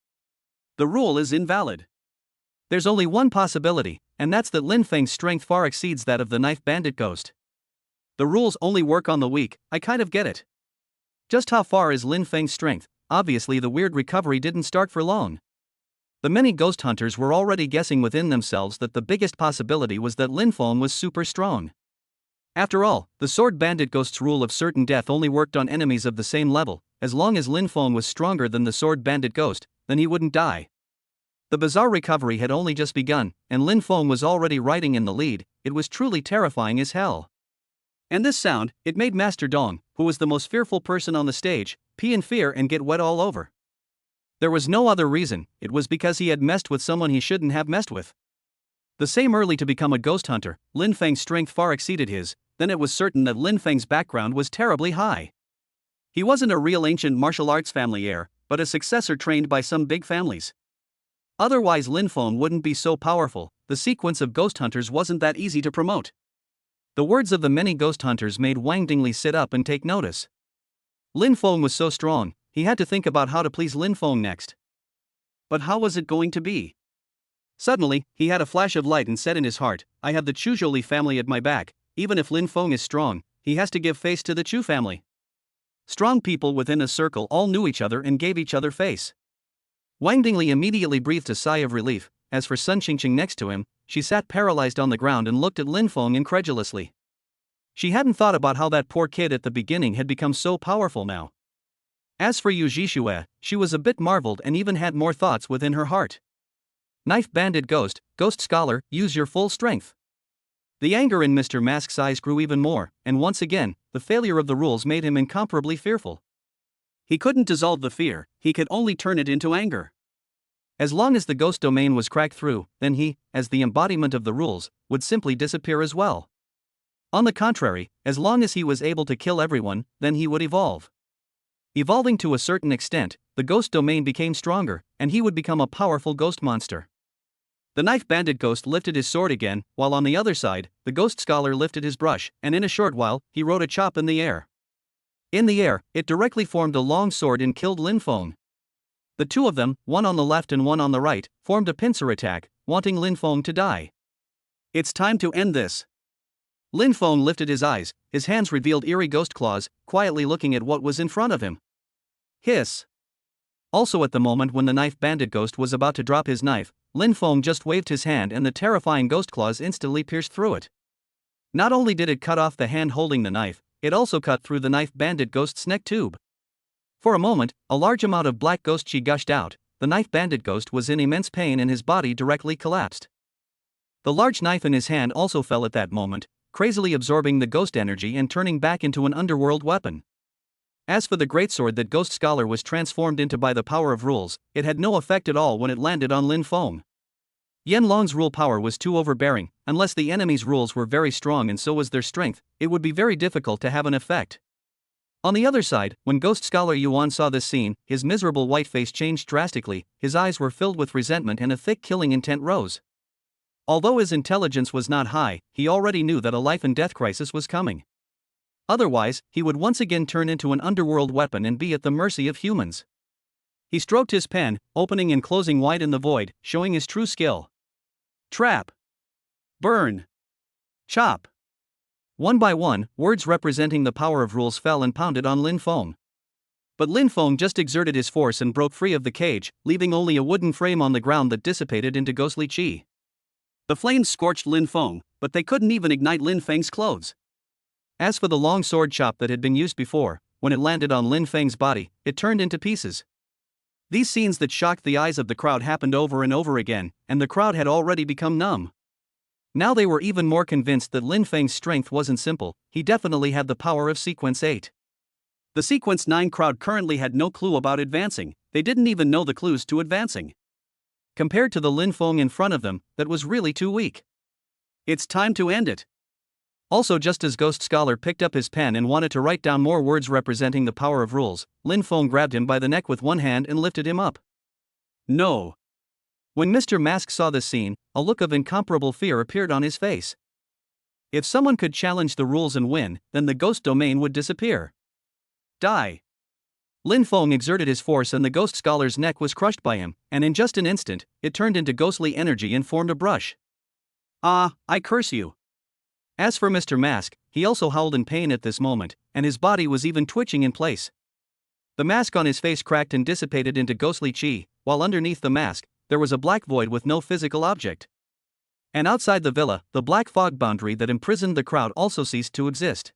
The rule is invalid. There's only one possibility, and that's that Lin Feng's strength far exceeds that of the Knife Bandit Ghost. The rules only work on the weak, I kind of get it. Just how far is Lin Feng's strength? Obviously the weird recovery didn't start for long. The many ghost hunters were already guessing within themselves that the biggest possibility was that Lin Feng was super strong. After all, the Sword Bandit Ghost's rule of certain death only worked on enemies of the same level, as long as Lin Feng was stronger than the Sword Bandit Ghost, then he wouldn't die. The bizarre recovery had only just begun, and Lin Feng was already riding in the lead, it was truly terrifying as hell. And this sound, it made Master Dong, who was the most fearful person on the stage, pee in fear and get wet all over. There was no other reason, it was because he had messed with someone he shouldn't have messed with. The same early to become a ghost hunter, Lin Feng's strength far exceeded his, then it was certain that Lin Feng's background was terribly high. He wasn't a real ancient martial arts family heir, but a successor trained by some big families. Otherwise Lin Feng wouldn't be so powerful, the sequence of ghost hunters wasn't that easy to promote. The words of the many ghost hunters made Wang Dingli sit up and take notice. Lin Feng was so strong, he had to think about how to please Lin Feng next. But how was it going to be? Suddenly, he had a flash of light and said in his heart, I have the Chuzhou family at my back, even if Lin Feng is strong, he has to give face to the Chu family. Strong people within a circle all knew each other and gave each other face. Wang Dingli immediately breathed a sigh of relief. As for Sun Qingqing next to him, she sat paralyzed on the ground and looked at Lin Feng incredulously. She hadn't thought about how that poor kid at the beginning had become so powerful now. As for Yu Jishue, she was a bit marveled and even had more thoughts within her heart. Knife Bandit Ghost, Ghost Scholar, use your full strength. The anger in Mr. Mask's eyes grew even more, and once again, the failure of the rules made him incomparably fearful. He couldn't dissolve the fear, he could only turn it into anger. As long as the ghost domain was cracked through, then he, as the embodiment of the rules, would simply disappear as well. On the contrary, as long as he was able to kill everyone, then he would evolve. Evolving to a certain extent, the ghost domain became stronger, and he would become a powerful ghost monster. The Knife Bandit Ghost lifted his sword again, while on the other side, the Ghost Scholar lifted his brush, and in a short while, he wrote a chop in the air. In the air, it directly formed a long sword and killed Lin Feng. The two of them, one on the left and one on the right, formed a pincer attack, wanting Lin Feng to die. It's time to end this. Lin Feng lifted his eyes, his hands revealed eerie ghost claws, quietly looking at what was in front of him. Hiss. Also at the moment when the Knife Bandit Ghost was about to drop his knife, Lin Feng just waved his hand and the terrifying ghost claws instantly pierced through it. Not only did it cut off the hand holding the knife, it also cut through the Knife Bandit Ghost's neck tube. For a moment, a large amount of black ghost chi gushed out, the Knife Bandit Ghost was in immense pain and his body directly collapsed. The large knife in his hand also fell at that moment, crazily absorbing the ghost energy and turning back into an underworld weapon. As for the greatsword that Ghost Scholar was transformed into by the power of rules, it had no effect at all when it landed on Lin Feng. Yen Long's rule power was too overbearing, unless the enemy's rules were very strong and so was their strength, it would be very difficult to have an effect. On the other side, when Ghost Scholar Yuan saw this scene, his miserable white face changed drastically, his eyes were filled with resentment and a thick killing intent rose. Although his intelligence was not high, he already knew that a life and death crisis was coming. Otherwise, he would once again turn into an underworld weapon and be at the mercy of humans. He stroked his pen, opening and closing wide in the void, showing his true skill. Trap. Burn. Chop. One by one, words representing the power of rules fell and pounded on Lin Feng. But Lin Feng just exerted his force and broke free of the cage, leaving only a wooden frame on the ground that dissipated into ghostly chi. The flames scorched Lin Feng, but they couldn't even ignite Lin Feng's clothes. As for the long sword chop that had been used before, when it landed on Lin Feng's body, it turned into pieces. These scenes that shocked the eyes of the crowd happened over and over again, and the crowd had already become numb. Now they were even more convinced that Lin Feng's strength wasn't simple, he definitely had the power of Sequence 8. The Sequence 9 crowd currently had no clue about advancing, they didn't even know the clues to advancing. Compared to the Lin Feng in front of them, that was really too weak. It's time to end it. Also, just as Ghost Scholar picked up his pen and wanted to write down more words representing the power of rules, Lin Feng grabbed him by the neck with one hand and lifted him up. No. When Mr. Mask saw this scene, a look of incomparable fear appeared on his face. If someone could challenge the rules and win, then the ghost domain would disappear. Die. Lin Feng exerted his force and the Ghost Scholar's neck was crushed by him, and in just an instant, it turned into ghostly energy and formed a brush. Ah, I curse you. As for Mr. Mask, he also howled in pain at this moment, and his body was even twitching in place. The mask on his face cracked and dissipated into ghostly chi, while underneath the mask, there was a black void with no physical object. And outside the villa, the black fog boundary that imprisoned the crowd also ceased to exist.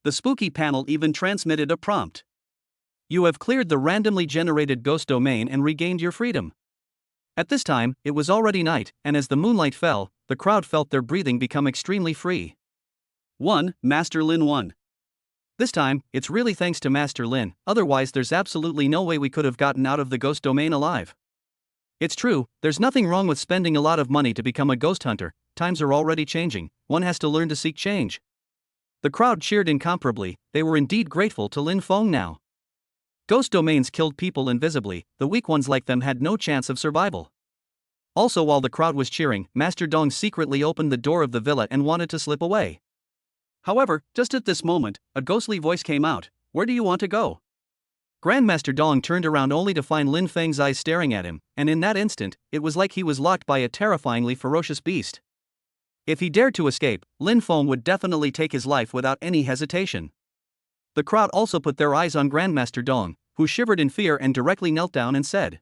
The spooky panel even transmitted a prompt. You have cleared the randomly generated ghost domain and regained your freedom. At this time, it was already night, and as the moonlight fell, the crowd felt their breathing become extremely free. 1. Master Lin 1. This time, it's really thanks to Master Lin, otherwise there's absolutely no way we could have gotten out of the ghost domain alive. It's true, there's nothing wrong with spending a lot of money to become a ghost hunter, times are already changing, one has to learn to seek change. The crowd cheered incomparably, they were indeed grateful to Lin Feng now. Ghost domains killed people invisibly, the weak ones like them had no chance of survival. Also, while the crowd was cheering, Master Dong secretly opened the door of the villa and wanted to slip away. However, just at this moment, a ghostly voice came out, "Where do you want to go?" Grandmaster Dong turned around only to find Lin Feng's eyes staring at him, and in that instant, it was like he was locked by a terrifyingly ferocious beast. If he dared to escape, Lin Feng would definitely take his life without any hesitation. The crowd also put their eyes on Grandmaster Dong, who shivered in fear and directly knelt down and said,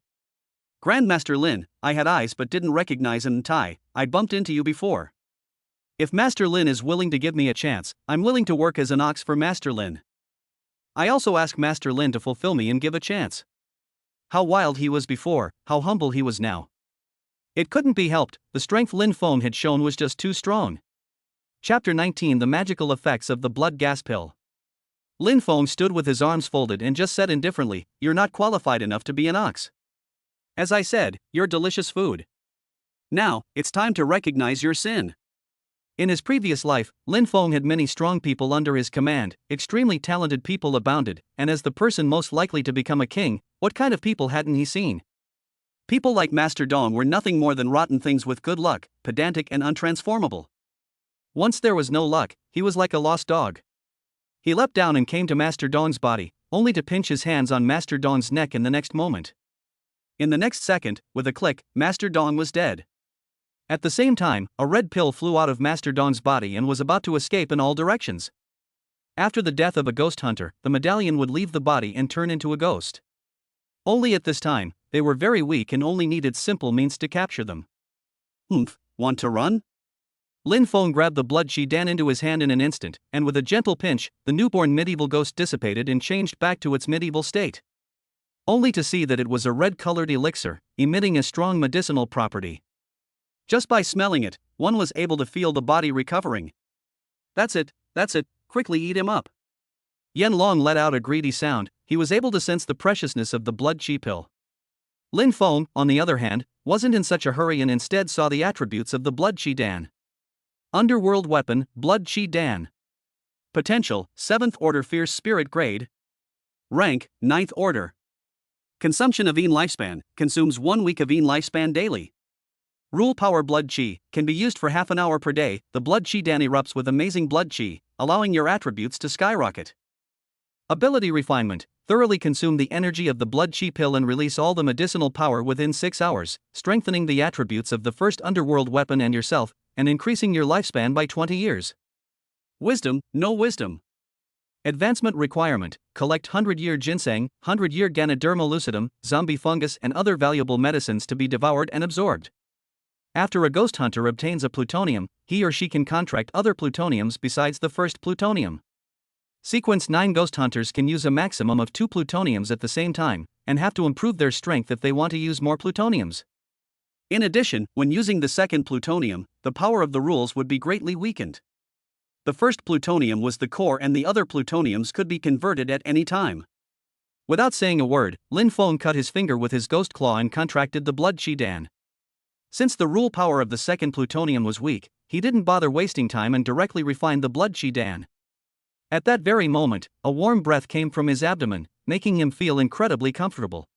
"Grandmaster Lin, I had eyes but didn't recognize an Thai, I bumped into you before. If Master Lin is willing to give me a chance, I'm willing to work as an ox for Master Lin. I also ask Master Lin to fulfill me and give a chance." How wild he was before, how humble he was now. It couldn't be helped, the strength Lin Feng had shown was just too strong. Chapter 19: The Magical Effects of the Blood Gas Pill. Lin Feng stood with his arms folded and just said indifferently, "You're not qualified enough to be an ox. As I said, you're delicious food. Now, it's time to recognize your sin." In his previous life, Lin Feng had many strong people under his command, extremely talented people abounded, and as the person most likely to become a king, what kind of people hadn't he seen? People like Master Dong were nothing more than rotten things with good luck, pedantic and untransformable. Once there was no luck, he was like a lost dog. He leapt down and came to Master Dong's body, only to pinch his hands on Master Dong's neck in the next moment. In the next second, with a click, Master Dong was dead. At the same time, a red pill flew out of Master Dong's body and was about to escape in all directions. After the death of a ghost hunter, the medallion would leave the body and turn into a ghost. Only at this time, they were very weak and only needed simple means to capture them. Want to run? Lin Feng grabbed the blood chi dan into his hand in an instant, and with a gentle pinch, the newborn medieval ghost dissipated and changed back to its medieval state. Only to see that it was a red-colored elixir, emitting a strong medicinal property. Just by smelling it, one was able to feel the body recovering. That's it, quickly eat him up." Yen Long let out a greedy sound, he was able to sense the preciousness of the blood chi pill. Lin Feng, on the other hand, wasn't in such a hurry and instead saw the attributes of the blood chi dan. Underworld weapon, blood chi dan. Potential, 7th order fierce spirit grade. Rank, 9th order. Consumption of Een lifespan, consumes 1 week of Een lifespan daily. Rule power blood chi, can be used for half an hour per day. The blood chi dan erupts with amazing blood chi, allowing your attributes to skyrocket. Ability refinement, thoroughly consume the energy of the blood chi pill and release all the medicinal power within 6 hours, strengthening the attributes of the first underworld weapon and yourself, and increasing your lifespan by 20 years. Wisdom, no wisdom. Advancement requirement: collect 100-year ginseng, 100-year Ganoderma lucidum, zombie fungus and other valuable medicines to be devoured and absorbed. After a ghost hunter obtains a plutonium, he or she can contract other plutoniums besides the first plutonium. Sequence 9 ghost hunters can use a maximum of 2 plutoniums at the same time, and have to improve their strength if they want to use more plutoniums. In addition, when using the second plutonium, the power of the rules would be greatly weakened. The first plutonium was the core and the other plutoniums could be converted at any time. Without saying a word, Lin Feng cut his finger with his ghost claw and contracted the blood chi dan. Since the rule power of the second plutonium was weak, he didn't bother wasting time and directly refined the blood chi dan. At that very moment, a warm breath came from his abdomen, making him feel incredibly comfortable.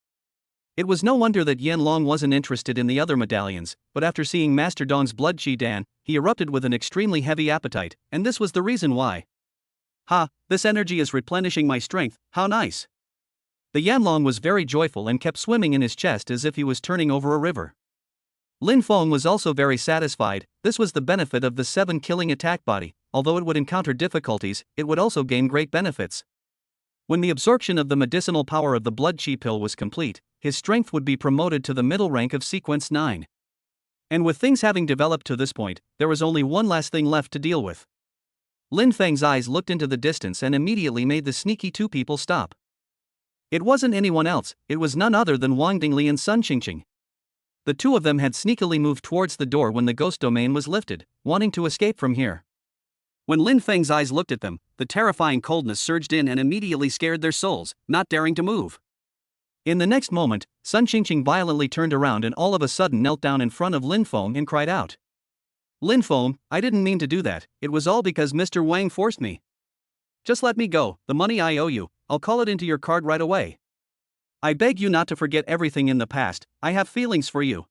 It was no wonder that Yen Long wasn't interested in the other medallions, but after seeing Master Dong's blood chi dan, he erupted with an extremely heavy appetite, and this was the reason why. Ha, this energy is replenishing my strength, how nice! The Yan Long was very joyful and kept swimming in his chest as if he was turning over a river. Lin Feng was also very satisfied. This was the benefit of the 7 killing attack body. Although it would encounter difficulties, it would also gain great benefits. When the absorption of the medicinal power of the blood chi pill was complete, his strength would be promoted to the middle rank of sequence 9. And with things having developed to this point, there was only one last thing left to deal with. Lin Feng's eyes looked into the distance and immediately made the sneaky 2 people stop. It wasn't anyone else, it was none other than Wang Dingli and Sun Qingqing. The 2 of them had sneakily moved towards the door when the ghost domain was lifted, wanting to escape from here. When Lin Feng's eyes looked at them, the terrifying coldness surged in and immediately scared their souls, not daring to move. In the next moment, Sun Qingqing violently turned around and all of a sudden knelt down in front of Lin Feng and cried out. Lin Feng, I didn't mean to do that, it was all because Mr. Wang forced me. Just let me go, the money I owe you, I'll call it into your card right away. I beg you not to forget everything in the past, I have feelings for you.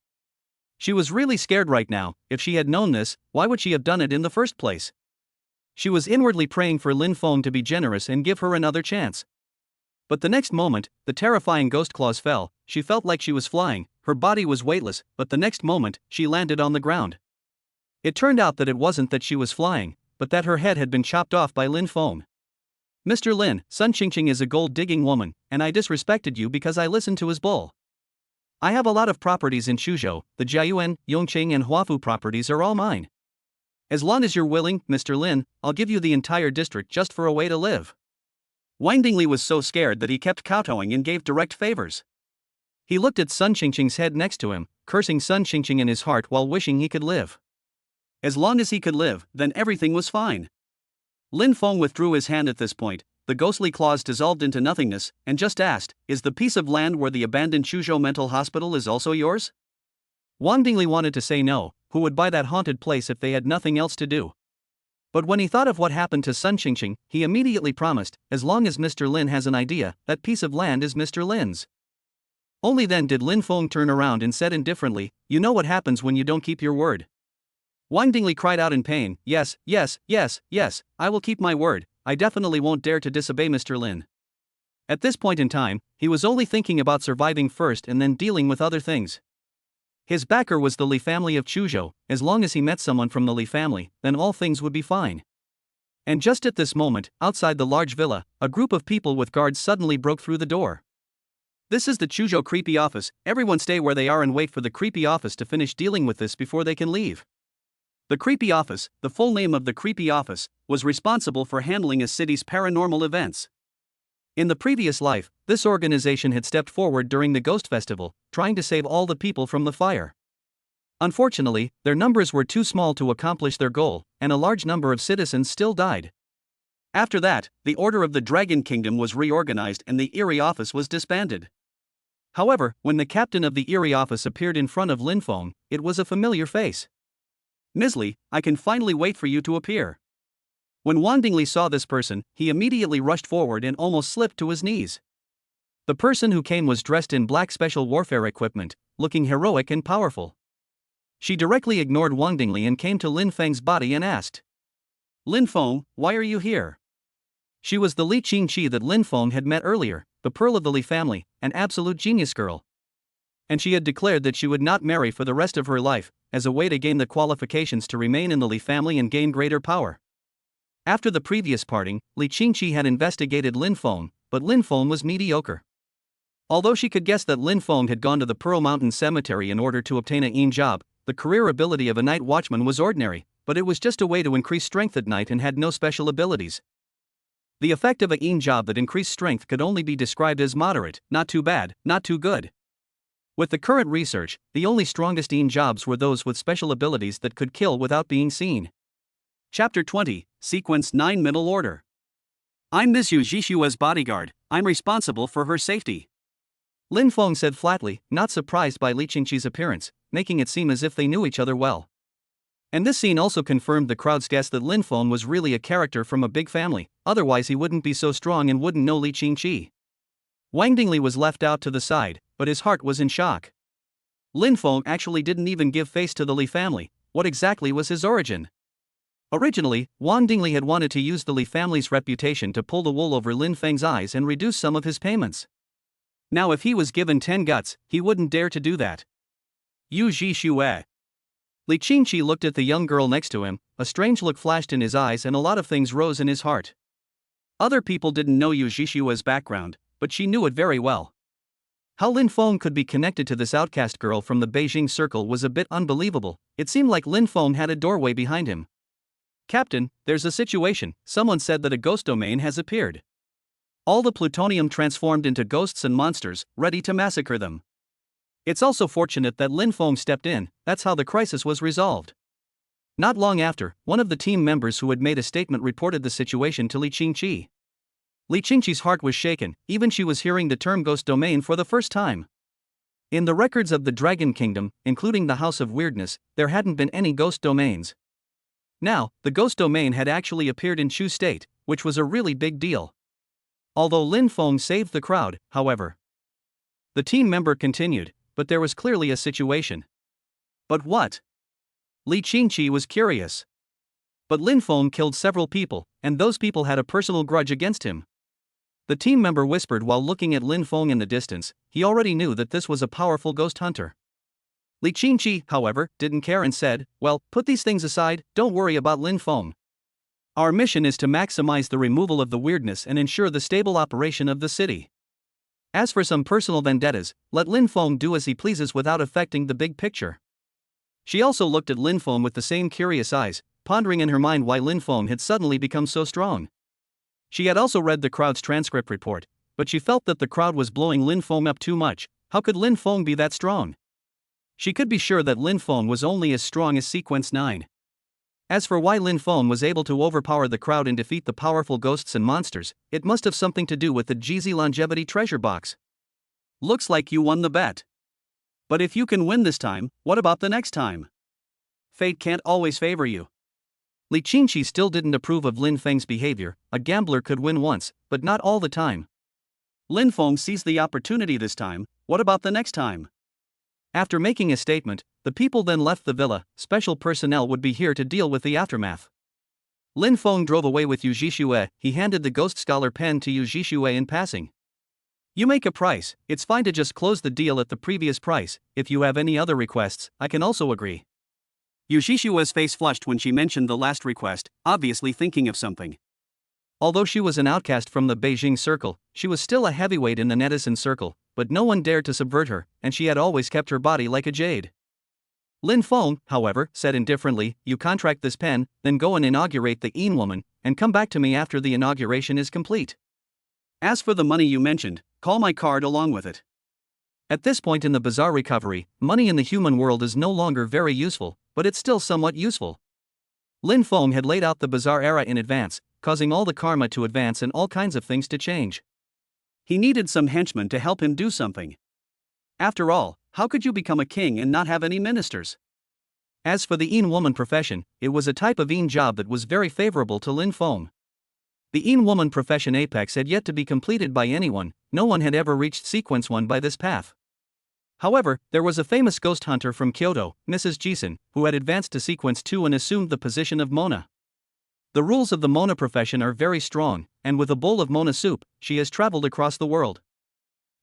She was really scared right now. If she had known this, why would she have done it in the first place? She was inwardly praying for Lin Feng to be generous and give her another chance. But the next moment, the terrifying ghost claws fell. She felt like she was flying, her body was weightless, but the next moment, she landed on the ground. It turned out that it wasn't that she was flying, but that her head had been chopped off by Lin Feng. Mr. Lin, Sun Qingqing is a gold-digging woman, and I disrespected you because I listened to his bull. I have a lot of properties in Chuzhou, the Jiayuan, Yongqing and Huafu properties are all mine. As long as you're willing, Mr. Lin, I'll give you the entire district just for a way to live. Wang Dingli was so scared that he kept kowtowing and gave direct favors. He looked at Sun Qingqing's head next to him, cursing Sun Qingqing in his heart while wishing he could live. As long as he could live, then everything was fine. Lin Feng withdrew his hand at this point, the ghostly claws dissolved into nothingness, and just asked, is the piece of land where the abandoned Chuzhou mental hospital is also yours? Wang Dingli wanted to say no, who would buy that haunted place if they had nothing else to do? But when he thought of what happened to Sun Qingqing, he immediately promised, as long as Mr. Lin has an idea, that piece of land is Mr. Lin's. Only then did Lin Feng turn around and said indifferently, you know what happens when you don't keep your word. Wang Dingli cried out in pain, yes, yes, yes, yes, I will keep my word, I definitely won't dare to disobey Mr. Lin. At this point in time, he was only thinking about surviving first and then dealing with other things. His backer was the Li family of Chuzhou. As long as he met someone from the Li family, then all things would be fine. And just at this moment, outside the large villa, a group of people with guards suddenly broke through the door. This is the Chuzhou creepy office, everyone stay where they are and wait for the creepy office to finish dealing with this before they can leave. The creepy office, the full name of the creepy office, was responsible for handling a city's paranormal events. In the previous life, this organization had stepped forward during the Ghost Festival, trying to save all the people from the fire. Unfortunately, their numbers were too small to accomplish their goal, and a large number of citizens still died. After that, the Order of the Dragon Kingdom was reorganized and the Eerie office was disbanded. However, when the captain of the Eerie office appeared in front of Lin Feng, it was a familiar face. Ms. Li, I can finally wait for you to appear. When Wang Dingli saw this person, he immediately rushed forward and almost slipped to his knees. The person who came was dressed in black special warfare equipment, looking heroic and powerful. She directly ignored Wang Dingli and came to Lin Feng's body and asked, Lin Feng, why are you here? She was the Li Qingqi that Lin Feng had met earlier, the pearl of the Li family, an absolute genius girl. And she had declared that she would not marry for the rest of her life, as a way to gain the qualifications to remain in the Li family and gain greater power. After the previous parting, Li Qingqi had investigated Lin Feng, but Lin Feng was mediocre. Although she could guess that Lin Feng had gone to the Pearl Mountain Cemetery in order to obtain a yin job, the career ability of a night watchman was ordinary, but it was just a way to increase strength at night and had no special abilities. The effect of a yin job that increased strength could only be described as moderate, not too bad, not too good. With the current research, the only strongest yin jobs were those with special abilities that could kill without being seen. Chapter 20, Sequence 9 Middle Order. I'm Miss Yu Jishua's bodyguard, I'm responsible for her safety. Lin Feng said flatly, not surprised by Li Qingqi's appearance, making it seem as if they knew each other well. And this scene also confirmed the crowd's guess that Lin Feng was really a character from a big family, otherwise he wouldn't be so strong and wouldn't know Li Qingqi. Wang Dingli was left out to the side, but his heart was in shock. Lin Feng actually didn't even give face to the Li family. What exactly was his origin? Originally, Wang Dingli had wanted to use the Li family's reputation to pull the wool over Lin Feng's eyes and reduce some of his payments. Now if he was given 10 guts, he wouldn't dare to do that. Yu Jishue. Li Qingqi looked at the young girl next to him, a strange look flashed in his eyes and a lot of things rose in his heart. Other people didn't know Yu Jishue's background, but she knew it very well. How Lin Feng could be connected to this outcast girl from the Beijing circle was a bit unbelievable. It seemed like Lin Feng had a doorway behind him. Captain, there's a situation, someone said that a ghost domain has appeared. All the plutonium transformed into ghosts and monsters, ready to massacre them. It's also fortunate that Lin Feng stepped in, that's how the crisis was resolved. Not long after, one of the team members who had made a statement reported the situation to Li Qingqi. Li Qingqi's heart was shaken, even she was hearing the term ghost domain for the first time. In the records of the Dragon Kingdom, including the House of Weirdness, there hadn't been any ghost domains. Now, the ghost domain had actually appeared in Chu State, which was a really big deal. Although Lin Feng saved the crowd, however. The team member continued, but there was clearly a situation. But what? Li Qingqi was curious. But Lin Feng killed several people, and those people had a personal grudge against him. The team member whispered while looking at Lin Feng in the distance. He already knew that this was a powerful ghost hunter. Li Qingqi, however, didn't care and said, well, put these things aside, don't worry about Lin Feng. Our mission is to maximize the removal of the weirdness and ensure the stable operation of the city. As for some personal vendettas, let Lin Feng do as he pleases without affecting the big picture. She also looked at Lin Feng with the same curious eyes, pondering in her mind why Lin Feng had suddenly become so strong. She had also read the crowd's transcript report, but she felt that the crowd was blowing Lin Feng up too much. How could Lin Feng be that strong? She could be sure that Lin Feng was only as strong as Sequence 9. As for why Lin Feng was able to overpower the crowd and defeat the powerful ghosts and monsters, it must have something to do with the Jizi Longevity treasure box. Looks like you won the bet. But if you can win this time, what about the next time? Fate can't always favor you. Li Qingqi still didn't approve of Lin Feng's behavior. A gambler could win once, but not all the time. Lin Feng seized the opportunity this time, what about the next time? After making a statement, the people then left the villa. Special personnel would be here to deal with the aftermath. Lin Feng drove away with Yu Jishue. He handed the ghost scholar pen to Yu Jishue in passing. You make a price, it's fine to just close the deal at the previous price. If you have any other requests, I can also agree. Yu Jishue's face flushed when she mentioned the last request, obviously thinking of something. Although she was an outcast from the Beijing circle, she was still a heavyweight in the netizen circle, but no one dared to subvert her, and she had always kept her body like a jade. Lin Feng, however, said indifferently, you contract this pen, then go and inaugurate the Yin woman, and come back to me after the inauguration is complete. As for the money you mentioned, call my card along with it. At this point in the bizarre recovery, money in the human world is no longer very useful, but it's still somewhat useful. Lin Feng had laid out the bizarre era in advance, causing all the karma to advance and all kinds of things to change. He needed some henchmen to help him do something. After all, how could you become a king and not have any ministers? As for the Yin woman profession, it was a type of Yin job that was very favorable to Lin Feng. The Yin woman profession apex had yet to be completed by anyone, no one had ever reached Sequence 1 by this path. However, there was a famous ghost hunter from Kyoto, Mrs. Jisen, who had advanced to Sequence 2 and assumed the position of Mona. The rules of the Mona profession are very strong, and with a bowl of Mona soup, she has traveled across the world.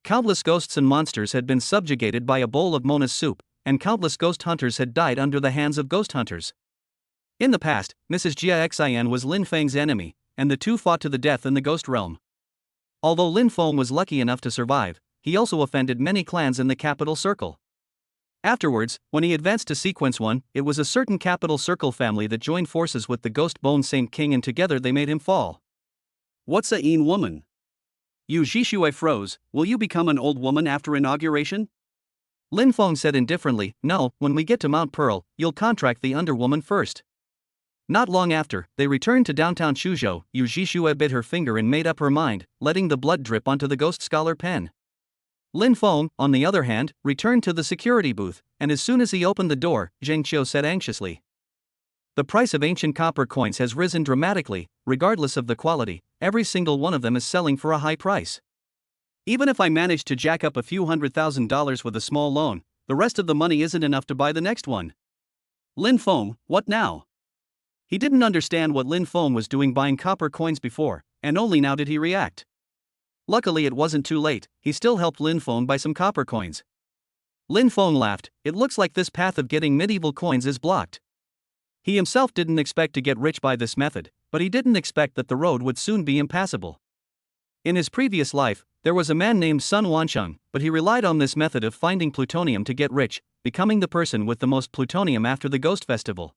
Countless ghosts and monsters had been subjugated by a bowl of Mona's soup, and countless ghost hunters had died under the hands of ghost hunters. In the past, Mrs. Jia Xian was Lin Feng's enemy, and the two fought to the death in the ghost realm. Although Lin Feng was lucky enough to survive, he also offended many clans in the capital circle. Afterwards, when he advanced to Sequence 1, it was a certain capital circle family that joined forces with the Ghost Bone Saint King, and together they made him fall.
What's a een woman? Yu Jishue froze. Will you become an old woman after inauguration?
Lin Feng said indifferently, no, when we get to Mount Pearl, you'll contract the underwoman first. Not long after, they returned to downtown Shuzhou. Yu Jishue bit her finger and made up her mind, letting the blood drip onto the ghost scholar pen. Lin Feng, on the other hand, returned to the security booth, and as soon as he opened the door, Zhang Qiu said anxiously, the price of ancient copper coins has risen dramatically, regardless of the quality, every single one of them is selling for a high price. Even if I manage to jack up a few $100,000 with a small loan, the rest of the money isn't enough to buy the next one.
Lin Feng, what now?
He didn't understand what Lin Feng was doing buying copper coins before, and only now did he react. Luckily it wasn't too late, he still helped Lin Feng buy some copper coins. Lin Feng laughed, it looks like this path of getting medieval coins is blocked. He himself didn't expect to get rich by this method, but he didn't expect that the road would soon be impassable. In his previous life, there was a man named Sun Wansheng, but he relied on this method of finding plutonium to get rich, becoming the person with the most plutonium after the Ghost Festival.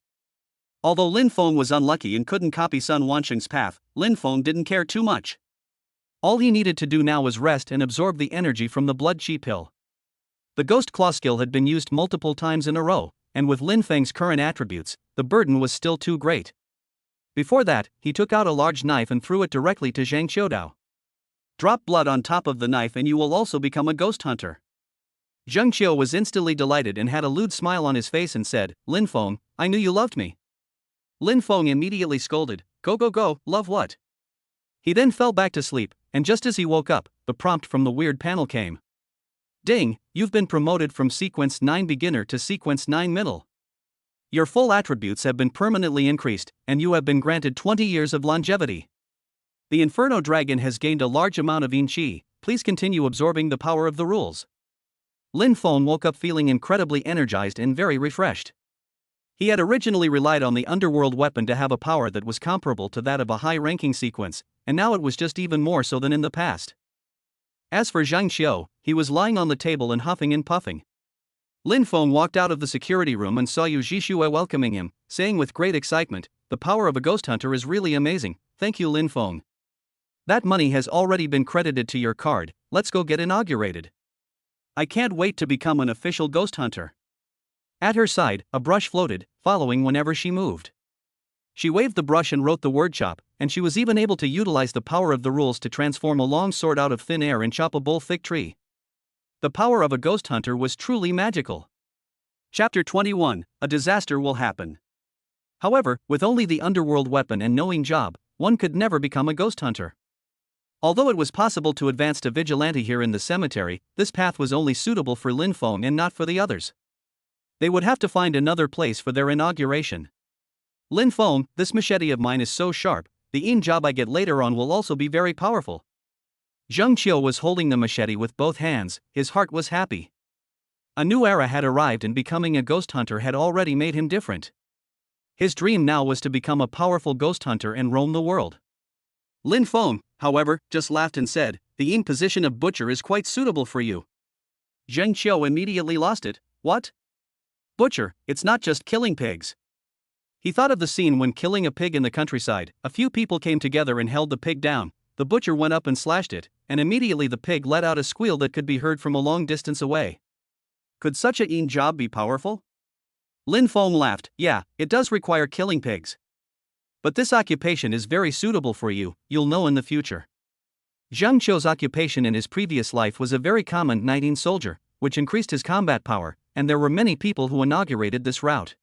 Although Lin Feng was unlucky and couldn't copy Sun Wansheng's path, Lin Feng didn't care too much.
All he needed to do now was rest and absorb the energy from the blood chi pill. The Ghost Claw skill had been used multiple times in a row, and with Lin Feng's current attributes, the burden was still too great. Before that, he took out a large knife and threw it directly to Zhang Qiudao.
Drop blood on top of the knife and you will also become a ghost hunter.
Zhang Qiu was instantly delighted and had a lewd smile on his face and said, Lin Feng, I knew you loved me. Lin Feng immediately scolded, go, love what? He then fell back to sleep, and just as he woke up, the prompt from the weird panel came. Ding, you've been promoted from Sequence 9 Beginner to Sequence 9 Middle. Your full attributes have been permanently increased, and you have been granted 20 years of longevity. The Inferno Dragon has gained a large amount of yin qi, please continue absorbing the power of the rules. Lin Feng woke up feeling incredibly energized and very refreshed. He had originally relied on the underworld weapon to have a power that was comparable to that of a high-ranking sequence, and now it was just even more so than in the past. As for Zhang Qiu, he was lying on the table and huffing and puffing. Lin Feng walked out of the security room and saw Yu Jishue welcoming him, saying with great excitement, the power of a ghost hunter is really amazing, thank you Lin Feng. That money has already been credited to your card, let's go get inaugurated.
I can't wait to become an official ghost hunter.
At her side, a brush floated, following whenever she moved. She waved the brush and wrote the word chop, and she was even able to utilize the power of the rules to transform a long sword out of thin air and chop a bull-thick tree. The power of a ghost hunter was truly magical.
Chapter 21, A Disaster Will Happen.
However, with only the underworld weapon and knowing job, one could never become a ghost hunter. Although it was possible to advance to vigilante here in the cemetery, this path was only suitable for Lin Feng and not for the others. They would have to find another place for their inauguration. Lin Feng, this machete of mine is so sharp, the yin job I get later on will also be very powerful. Zhang Qiu was holding the machete with both hands, his heart was happy. A new era had arrived and becoming a ghost hunter had already made him different. His dream now was to become a powerful ghost hunter and roam the world.
Lin Feng, however, just laughed and said, the yin position of butcher is quite suitable for you.
Zhang Qiu immediately lost it, what? Butcher, it's not just killing pigs. He thought of the scene when killing a pig in the countryside, a few people came together and held the pig down, the butcher went up and slashed it, and immediately the pig let out a squeal that could be heard from a long distance away.
Could such a yin job be powerful?
Lin Feng laughed, yeah, it does require killing pigs. But this occupation is very suitable for you, you'll know in the future. Zhang Qiu's occupation in his previous life was a very common knighting soldier, which increased his combat power, and there were many people who inaugurated this route.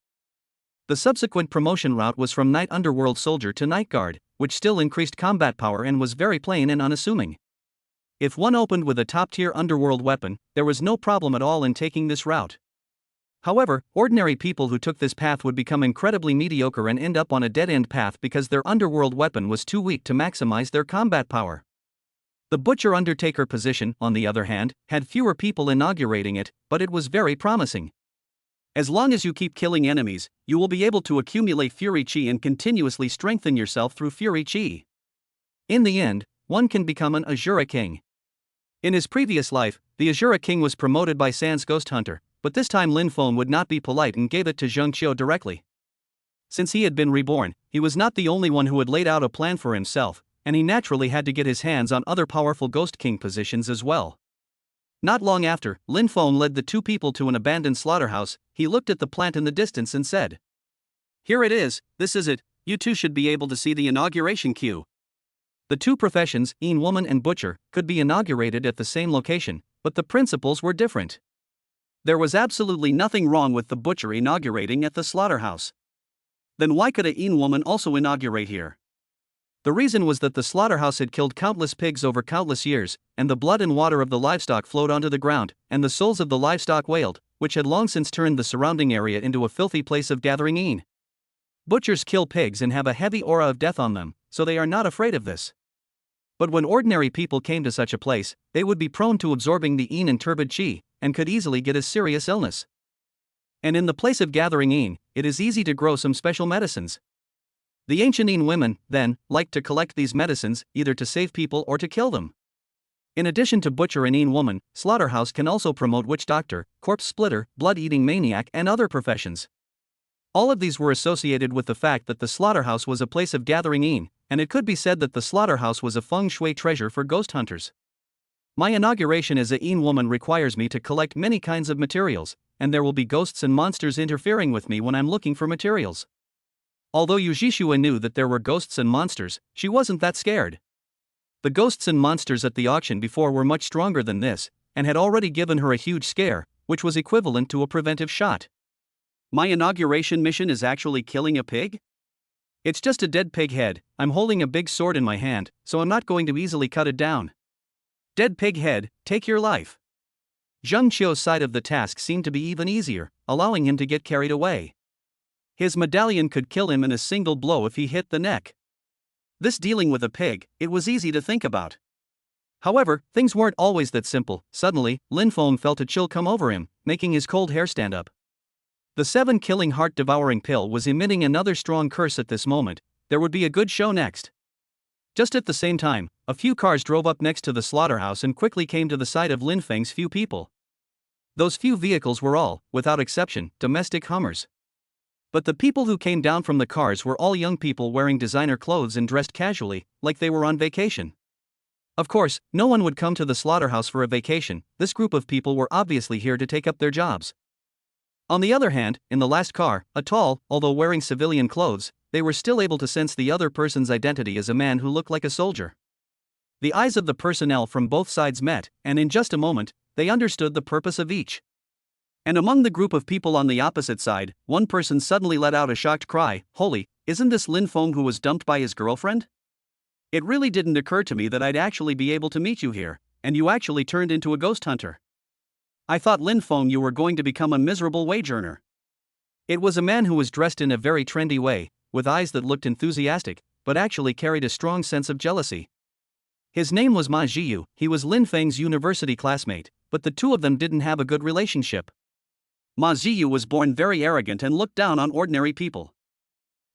The subsequent promotion route was from Knight Underworld Soldier to Night Guard, which still increased combat power and was very plain and unassuming. If one opened with a top-tier underworld weapon, there was no problem at all in taking this route. However, ordinary people who took this path would become incredibly mediocre and end up on a dead-end path because their underworld weapon was too weak to maximize their combat power. The Butcher Undertaker position, on the other hand, had fewer people inaugurating it, but it was very promising.
As long as you keep killing enemies, you will be able to accumulate Fury Chi and continuously strengthen yourself through Fury Chi. In the end, one can become an Azura King. In his previous life, the Azura King was promoted by Sans Ghost Hunter, but this time Lin Feng would not be polite and gave it to Zheng Qiu directly. Since he had been reborn, he was not the only one who had laid out a plan for himself, and he naturally had to get his hands on other powerful Ghost King positions as well. Not long after, Lin Feng led the two people to an abandoned slaughterhouse. He looked at the plant in the distance and said, "Here it is, this is it, you two should be able to see the inauguration queue." The two professions, woman and butcher, could be inaugurated at the same location, but the principles were different. There was absolutely nothing wrong with the butcher inaugurating at the slaughterhouse. Then why could a woman also inaugurate here? The reason was that the slaughterhouse had killed countless pigs over countless years, and the blood and water of the livestock flowed onto the ground, and the souls of the livestock wailed, which had long since turned the surrounding area into a filthy place of gathering. Butchers kill pigs and have a heavy aura of death on them, so they are not afraid of this. But when ordinary people came to such a place, they would be prone to absorbing the and turbid chi, and could easily get a serious illness. And in the place of gathering it is easy to grow some special medicines. The ancient women, then, liked to collect these medicines, either to save people or to kill them. In addition to butcher and woman, slaughterhouse can also promote witch doctor, corpse splitter, blood-eating maniac and other professions. All of these were associated with the fact that the slaughterhouse was a place of gathering and it could be said that the slaughterhouse was a feng shui treasure for ghost hunters. My inauguration as a woman requires me to collect many kinds of materials, and there will be ghosts and monsters interfering with me when I'm looking for materials. Although Yujishua knew that there were ghosts and monsters, she wasn't that scared. The ghosts and monsters at the auction before were much stronger than this, and had already given her a huge scare, which was equivalent to a preventive shot. My inauguration mission is actually killing a pig? It's just a dead pig head. I'm holding a big sword in my hand, so I'm not going to easily cut it down. Dead pig head, take your life. Zheng Qiu's side of the task seemed to be even easier, allowing him to get carried away. His medallion could kill him in a single blow if he hit the neck. This dealing with a pig, it was easy to think about. However, things weren't always that simple. Suddenly, Lin Feng felt a chill come over him, making his cold hair stand up. The 7-killing heart devouring pill was emitting another strong curse at this moment. There would be a good show next. Just at the same time, a few cars drove up next to the slaughterhouse and quickly came to the side of Lin Feng's few people. Those few vehicles were all, without exception, domestic Hummers. But the people who came down from the cars were all young people wearing designer clothes and dressed casually, like they were on vacation. Of course, no one would come to the slaughterhouse for a vacation. This group of people were obviously here to take up their jobs. On the other hand, in the last car, a tall, although wearing civilian clothes, they were still able to sense the other person's identity as a man who looked like a soldier. The eyes of the personnel from both sides met, and in just a moment, they understood the purpose of each. And among the group of people on the opposite side, one person suddenly let out a shocked cry, "Holy, isn't this Lin Feng who was dumped by his girlfriend? It really didn't occur to me that I'd actually be able to meet you here, and you actually turned into a ghost hunter. I thought, Lin Feng, you were going to become a miserable wage earner." It was a man who was dressed in a very trendy way, with eyes that looked enthusiastic, but actually carried a strong sense of jealousy. His name was Ma Jiyu. He was Lin Feng's university classmate, but the two of them didn't have a good relationship. Ma Jiyu was born very arrogant and looked down on ordinary people.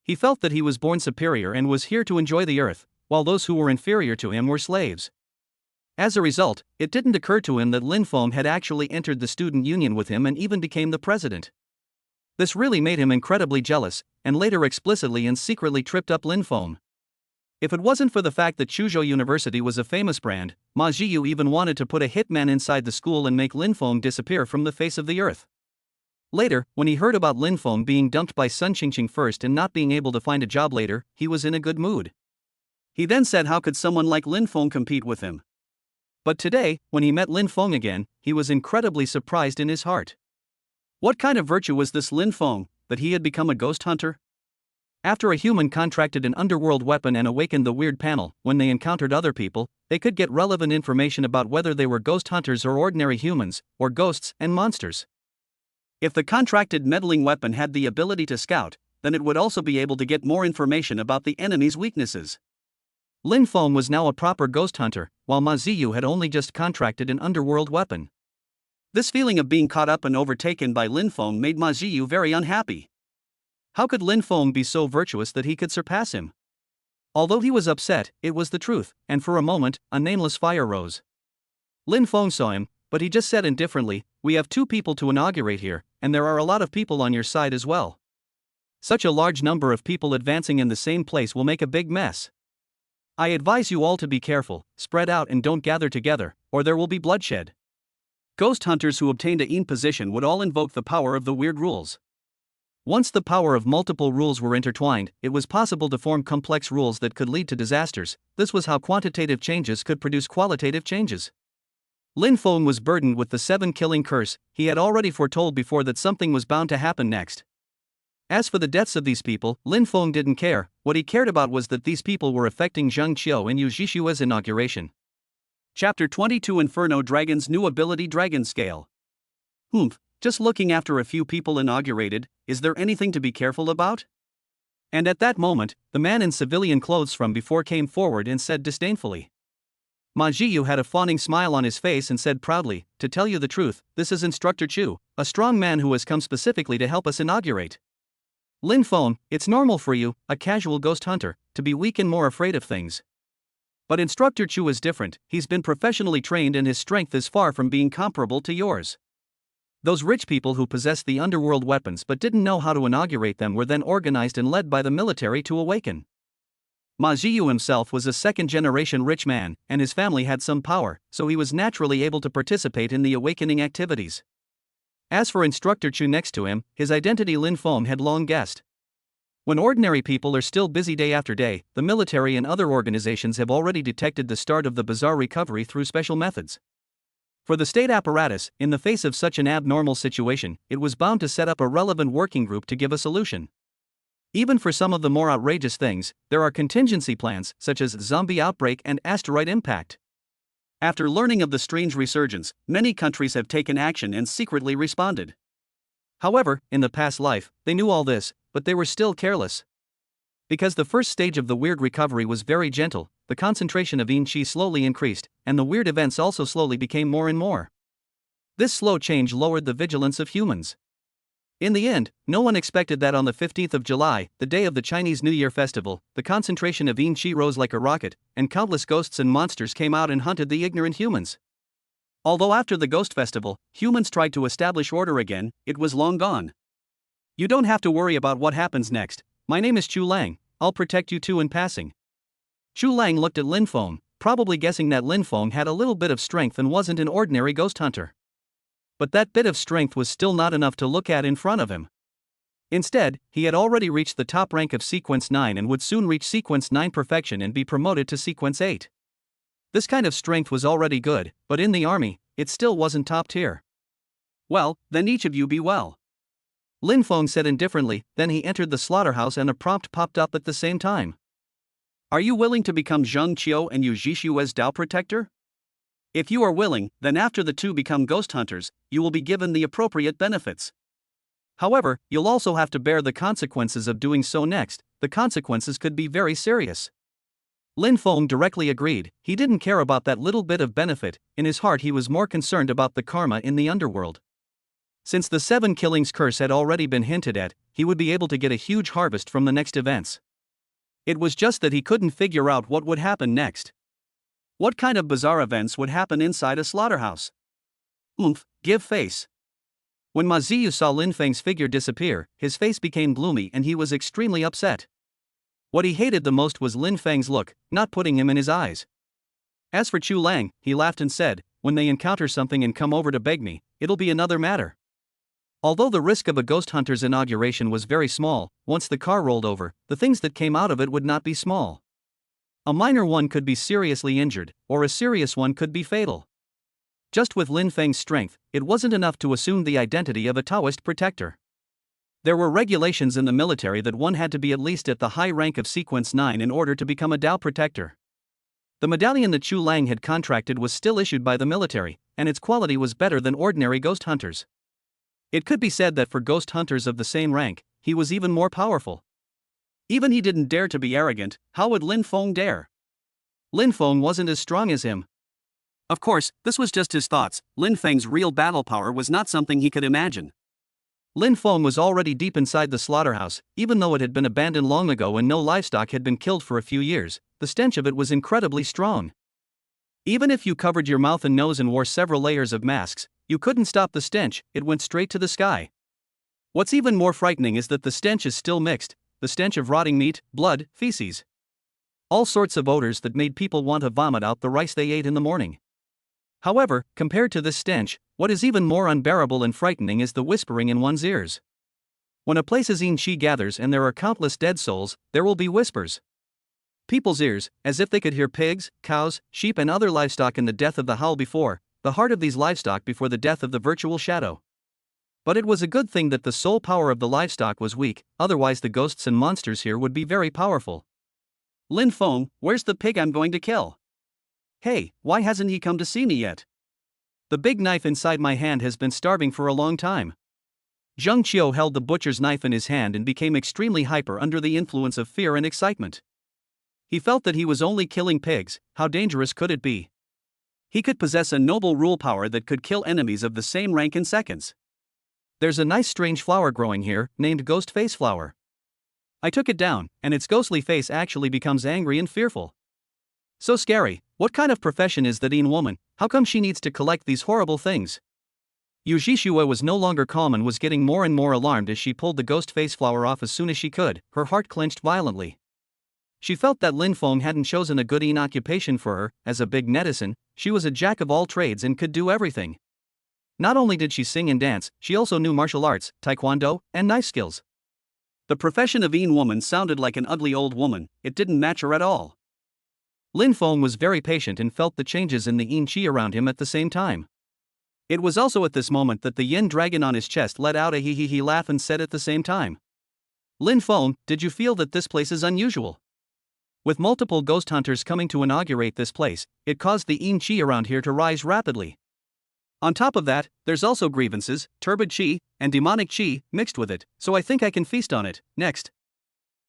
He felt that he was born superior and was here to enjoy the earth, while those who were inferior to him were slaves. As a result, it didn't occur to him that Lin Feng had actually entered the student union with him and even became the president. This really made him incredibly jealous, and later explicitly and secretly tripped up Lin Feng. If it wasn't for the fact that Chuzhou University was a famous brand, Ma Jiyu even wanted to put a hitman inside the school and make Lin Feng disappear from the face of the earth. Later, when he heard about Lin Feng being dumped by Sun Qingqing first and not being able to find a job later, he was in a good mood. He then said, how could someone like Lin Feng compete with him? But today, when he met Lin Feng again, he was incredibly surprised in his heart. What kind of virtue was this Lin Feng, that he had become a ghost hunter? After a human contracted an underworld weapon and awakened the weird panel, when they encountered other people, they could get relevant information about whether they were ghost hunters or ordinary humans, or ghosts and monsters. If the contracted meddling weapon had the ability to scout, then it would also be able to get more information about the enemy's weaknesses. Lin Feng was now a proper ghost hunter, while Ma Ziyu had only just contracted an underworld weapon. This feeling of being caught up and overtaken by Lin Feng made Ma Ziyu very unhappy. How could Lin Feng be so virtuous that he could surpass him? Although he was upset, it was the truth, and for a moment, a nameless fire rose. Lin Feng saw him, but he just said indifferently, "We have 2 people to inaugurate here, and there are a lot of people on your side as well. Such a large number of people advancing in the same place will make a big mess. I advise you all to be careful, spread out and don't gather together, or there will be bloodshed." Ghost hunters who obtained a position would all invoke the power of the weird rules. Once the power of multiple rules were intertwined, it was possible to form complex rules that could lead to disasters. This was how quantitative changes could produce qualitative changes. Lin Feng was burdened with the 7 killing curse. He had already foretold before that something was bound to happen next. As for the deaths of these people, Lin Feng didn't care. What he cared about was that these people were affecting Zheng Qiu and Yu Zhishua's inauguration. Chapter 22 Inferno Dragon's New Ability Dragon Scale. Just looking after a few people inaugurated, is there anything to be careful about? And at that moment, the man in civilian clothes from before came forward and said disdainfully. Ma Ziyu had a fawning smile on his face and said proudly, "To tell you the truth, this is Instructor Chu, a strong man who has come specifically to help us inaugurate. Lin Feng, it's normal for you, a casual ghost hunter, to be weak and more afraid of things. But Instructor Chu is different. He's been professionally trained and his strength is far from being comparable to yours. Those rich people who possessed the underworld weapons but didn't know how to inaugurate them were then organized and led by the military to awaken." Ma Ziyu himself was a second-generation rich man, and his family had some power, so he was naturally able to participate in the awakening activities. As for Instructor Chu next to him, his identity Lin Feng had long guessed. When ordinary people are still busy day after day, the military and other organizations have already detected the start of the bizarre recovery through special methods. For the state apparatus, in the face of such an abnormal situation, it was bound to set up a relevant working group to give a solution. Even for some of the more outrageous things, there are contingency plans, such as zombie outbreak and asteroid impact. After learning of the strange resurgence, many countries have taken action and secretly responded. However, in the past life, they knew all this, but they were still careless. Because the first stage of the weird recovery was very gentle, the concentration of yin qi slowly increased, and the weird events also slowly became more and more. This slow change lowered the vigilance of humans. In the end, no one expected that on the 15th of July, the day of the Chinese New Year festival, the concentration of yin qi rose like a rocket, and countless ghosts and monsters came out and hunted the ignorant humans. Although after the ghost festival, humans tried to establish order again, it was long gone. You don't have to worry about what happens next. My name is Chu Lang, I'll protect you too in passing. Chu Lang looked at Lin Feng, probably guessing that Lin Feng had a little bit of strength and wasn't an ordinary ghost hunter. But that bit of strength was still not enough to look at in front of him. Instead, he had already reached the top rank of Sequence 9 and would soon reach Sequence 9 perfection and be promoted to Sequence 8. This kind of strength was already good, but in the army, it still wasn't top tier. "Well, then each of you be well," Lin Feng said indifferently. Then he entered the slaughterhouse and a prompt popped up at the same time. "Are you willing to become Zheng Qiu and Yu Zhishua's Dao Protector? If you are willing, then after the 2 become ghost hunters, you will be given the appropriate benefits. However, you'll also have to bear the consequences of doing so next. The consequences could be very serious." Lin Feng directly agreed. He didn't care about that little bit of benefit. In his heart he was more concerned about the karma in the underworld. Since the 7 killings curse had already been hinted at, he would be able to get a huge harvest from the next events. It was just that he couldn't figure out what would happen next. What kind of bizarre events would happen inside a slaughterhouse? Give face. When Ma Ziyu saw Lin Feng's figure disappear, his face became gloomy and he was extremely upset. What he hated the most was Lin Feng's look, not putting him in his eyes. As for Chu Lang, he laughed and said, "When they encounter something and come over to beg me, it'll be another matter." Although the risk of a ghost hunter's inauguration was very small, once the car rolled over, the things that came out of it would not be small. A minor one could be seriously injured, or a serious one could be fatal. Just with Lin Feng's strength, it wasn't enough to assume the identity of a Taoist protector. There were regulations in the military that one had to be at least at the high rank of Sequence 9 in order to become a Dao protector. The medallion that Chu Lang had contracted was still issued by the military, and its quality was better than ordinary ghost hunters. It could be said that for ghost hunters of the same rank, he was even more powerful. Even he didn't dare to be arrogant. How would Lin Feng dare? Lin Feng wasn't as strong as him. Of course, this was just his thoughts. Lin Feng's real battle power was not something he could imagine. Lin Feng was already deep inside the slaughterhouse, even though it had been abandoned long ago and no livestock had been killed for a few years. The stench of it was incredibly strong. Even if you covered your mouth and nose and wore several layers of masks, you couldn't stop the stench. It went straight to the sky. What's even more frightening is that the stench is still mixed, the stench of rotting meat, blood, feces. All sorts of odors that made people want to vomit out the rice they ate in the morning. However, compared to this stench, what is even more unbearable and frightening is the whispering in one's ears. When a place's Yin-Chi gathers and there are countless dead souls, there will be whispers. People's ears, as if they could hear pigs, cows, sheep and other livestock in the death of the howl before, the heart of these livestock before the death of the virtual shadow. But it was a good thing that the soul power of the livestock was weak, otherwise the ghosts and monsters here would be very powerful. Lin Feng, where's the pig I'm going to kill? Hey, why hasn't he come to see me yet? The big knife inside my hand has been starving for a long time. Zheng Qiu held the butcher's knife in his hand and became extremely hyper under the influence of fear and excitement. He felt that he was only killing pigs. How dangerous could it be? He could possess a noble rule power that could kill enemies of the same rank in seconds. There's a nice strange flower growing here, named Ghost Face Flower. I took it down, and its ghostly face actually becomes angry and fearful. So scary. What kind of profession is that Yin woman? How come she needs to collect these horrible things? Yu Zhishue was no longer calm and was getting more and more alarmed as she pulled the ghost face flower off as soon as she could. Her heart clenched violently. She felt that Lin Feng hadn't chosen a good Yin occupation for her. As a big netizen, she was a jack of all trades and could do everything. Not only did she sing and dance, she also knew martial arts, taekwondo, and knife skills. The profession of Yin woman sounded like an ugly old woman. It didn't match her at all. Lin Feng was very patient and felt the changes in the Yin Qi around him at the same time. It was also at this moment that the Yin dragon on his chest let out a hee laugh and said at the same time, Lin Feng, did you feel that this place is unusual? With multiple ghost hunters coming to inaugurate this place, it caused the Yin Qi around here to rise rapidly. On top of that, there's also grievances, turbid Qi, and demonic Qi mixed with it, so I think I can feast on it. Next.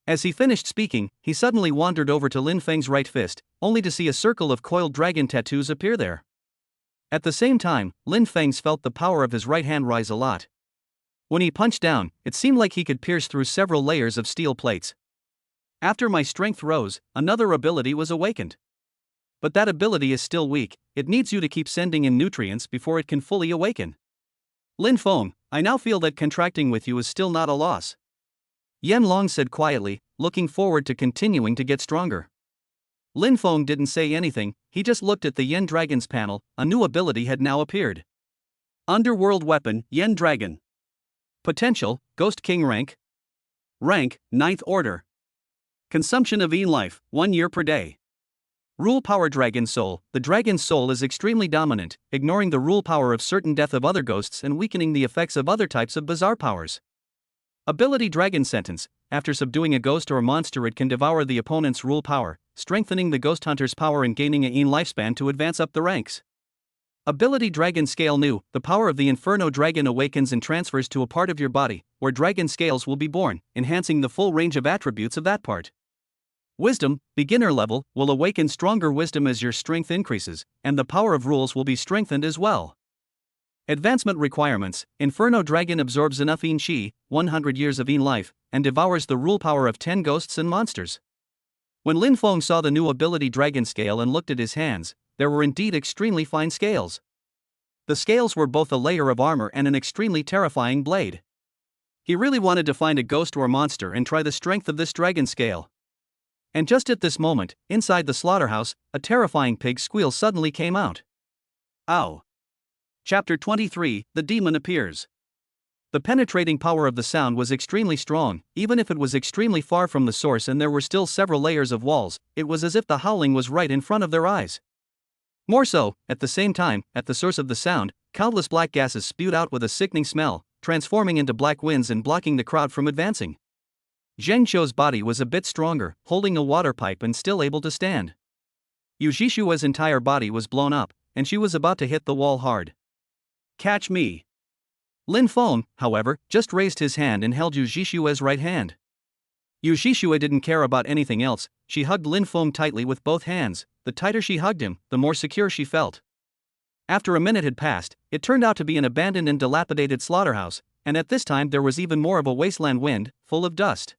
As he finished speaking, he suddenly wandered over to Lin Feng's right fist, only to see a circle of coiled dragon tattoos appear there. At the same time, Lin Feng felt the power of his right hand rise a lot. When he punched down, it seemed like he could pierce through several layers of steel plates. After my strength rose, another ability was awakened. But that ability is still weak. It needs you to keep sending in nutrients before it can fully awaken. Lin Feng, I now feel that contracting with you is still not a loss. Yen Long said quietly, looking forward to continuing to get stronger. Lin Feng didn't say anything, he just looked at the Yen Dragon's panel. A new ability had now appeared. Underworld Weapon, Yen Dragon. Potential, Ghost King rank. Rank, 9th Order. Consumption of Yin Life, 1 year per day. Rule Power Dragon Soul. The Dragon's soul is extremely dominant, ignoring the rule power of certain death of other ghosts and weakening the effects of other types of bizarre powers. Ability Dragon Sentence. After subduing a ghost or monster, it can devour the opponent's rule power, strengthening the ghost hunter's power and gaining a Yin lifespan to advance up the ranks. Ability Dragon Scale New. The power of the Inferno Dragon awakens and transfers to a part of your body, where dragon scales will be born, enhancing the full range of attributes of that part. Wisdom, beginner level, will awaken stronger wisdom as your strength increases, and the power of rules will be strengthened as well. Advancement requirements. Inferno Dragon absorbs enough Yin Qi, 100 years of Yin life, and devours the rule power of 10 ghosts and monsters. When Lin Feng saw the new ability Dragon Scale and looked at his hands, there were indeed extremely fine scales. The scales were both a layer of armor and an extremely terrifying blade. He really wanted to find a ghost or monster and try the strength of this dragon scale. And just at this moment, inside the slaughterhouse, a terrifying pig squeal suddenly came out. Ow! Chapter 23, The Demon Appears. The penetrating power of the sound was extremely strong. Even if it was extremely far from the source and there were still several layers of walls, it was as if the howling was right in front of their eyes. More so, at the same time, at the source of the sound, countless black gases spewed out with a sickening smell, transforming into black winds and blocking the crowd from advancing. Zheng Qiu's body was a bit stronger, holding a water pipe and still able to stand. Yu Zhishue's entire body was blown up, and she was about to hit the wall hard. Catch me. Lin Feng, however, just raised his hand and held Yu Zhishue's right hand. Yu Zhishue didn't care about anything else. She hugged Lin Feng tightly with both hands. The tighter she hugged him, the more secure she felt. After a minute had passed, it turned out to be an abandoned and dilapidated slaughterhouse, and at this time there was even more of a wasteland wind, full of dust.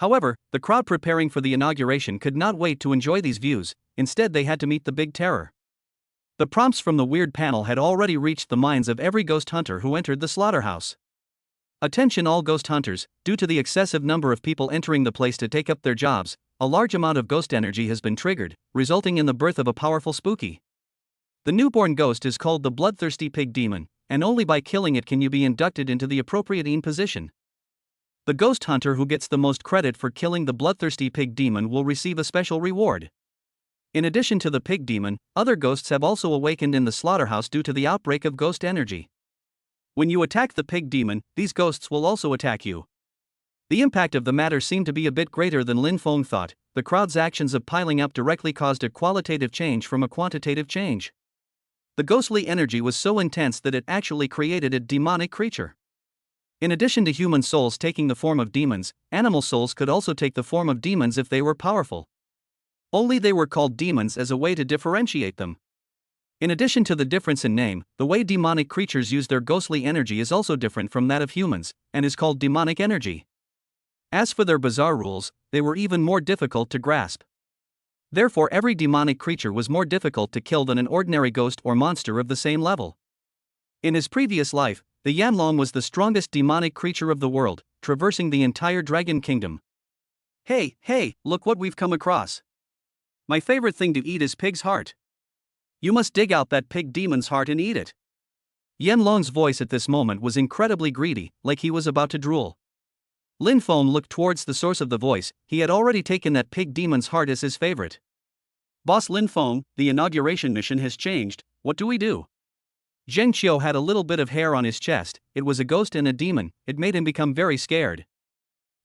However, the crowd preparing for the inauguration could not wait to enjoy these views, instead they had to meet the big terror. The prompts from the weird panel had already reached the minds of every ghost hunter who entered the slaughterhouse. Attention all ghost hunters, due to the excessive number of people entering the place to take up their jobs, a large amount of ghost energy has been triggered, resulting in the birth of a powerful spooky. The newborn ghost is called the bloodthirsty pig demon, and only by killing it can you be inducted into the appropriate position. The ghost hunter who gets the most credit for killing the bloodthirsty pig demon will receive a special reward. In addition to the pig demon, other ghosts have also awakened in the slaughterhouse due to the outbreak of ghost energy. When you attack the pig demon, these ghosts will also attack you. The impact of the matter seemed to be a bit greater than Lin Feng thought. The crowd's actions of piling up directly caused a qualitative change from a quantitative change. The ghostly energy was so intense that it actually created a demonic creature. In addition to human souls taking the form of demons, animal souls could also take the form of demons if they were powerful. Only they were called demons as a way to differentiate them. In addition to the difference in name, the way demonic creatures use their ghostly energy is also different from that of humans, and is called demonic energy. As for their bizarre rules, they were even more difficult to grasp. Therefore, every demonic creature was more difficult to kill than an ordinary ghost or monster of the same level. In his previous life, the Yanlong was the strongest demonic creature of the world, traversing the entire dragon kingdom. Hey, look what we've come across. My favorite thing to eat is pig's heart. You must dig out that pig demon's heart and eat it. Yanlong's voice at this moment was incredibly greedy, like he was about to drool. Lin Feng looked towards the source of the voice. He had already taken that pig demon's heart as his favorite. Boss Lin Feng, the inauguration mission has changed, what do we do? Zheng Qiu had a little bit of hair on his chest. It was a ghost and a demon. It made him become very scared.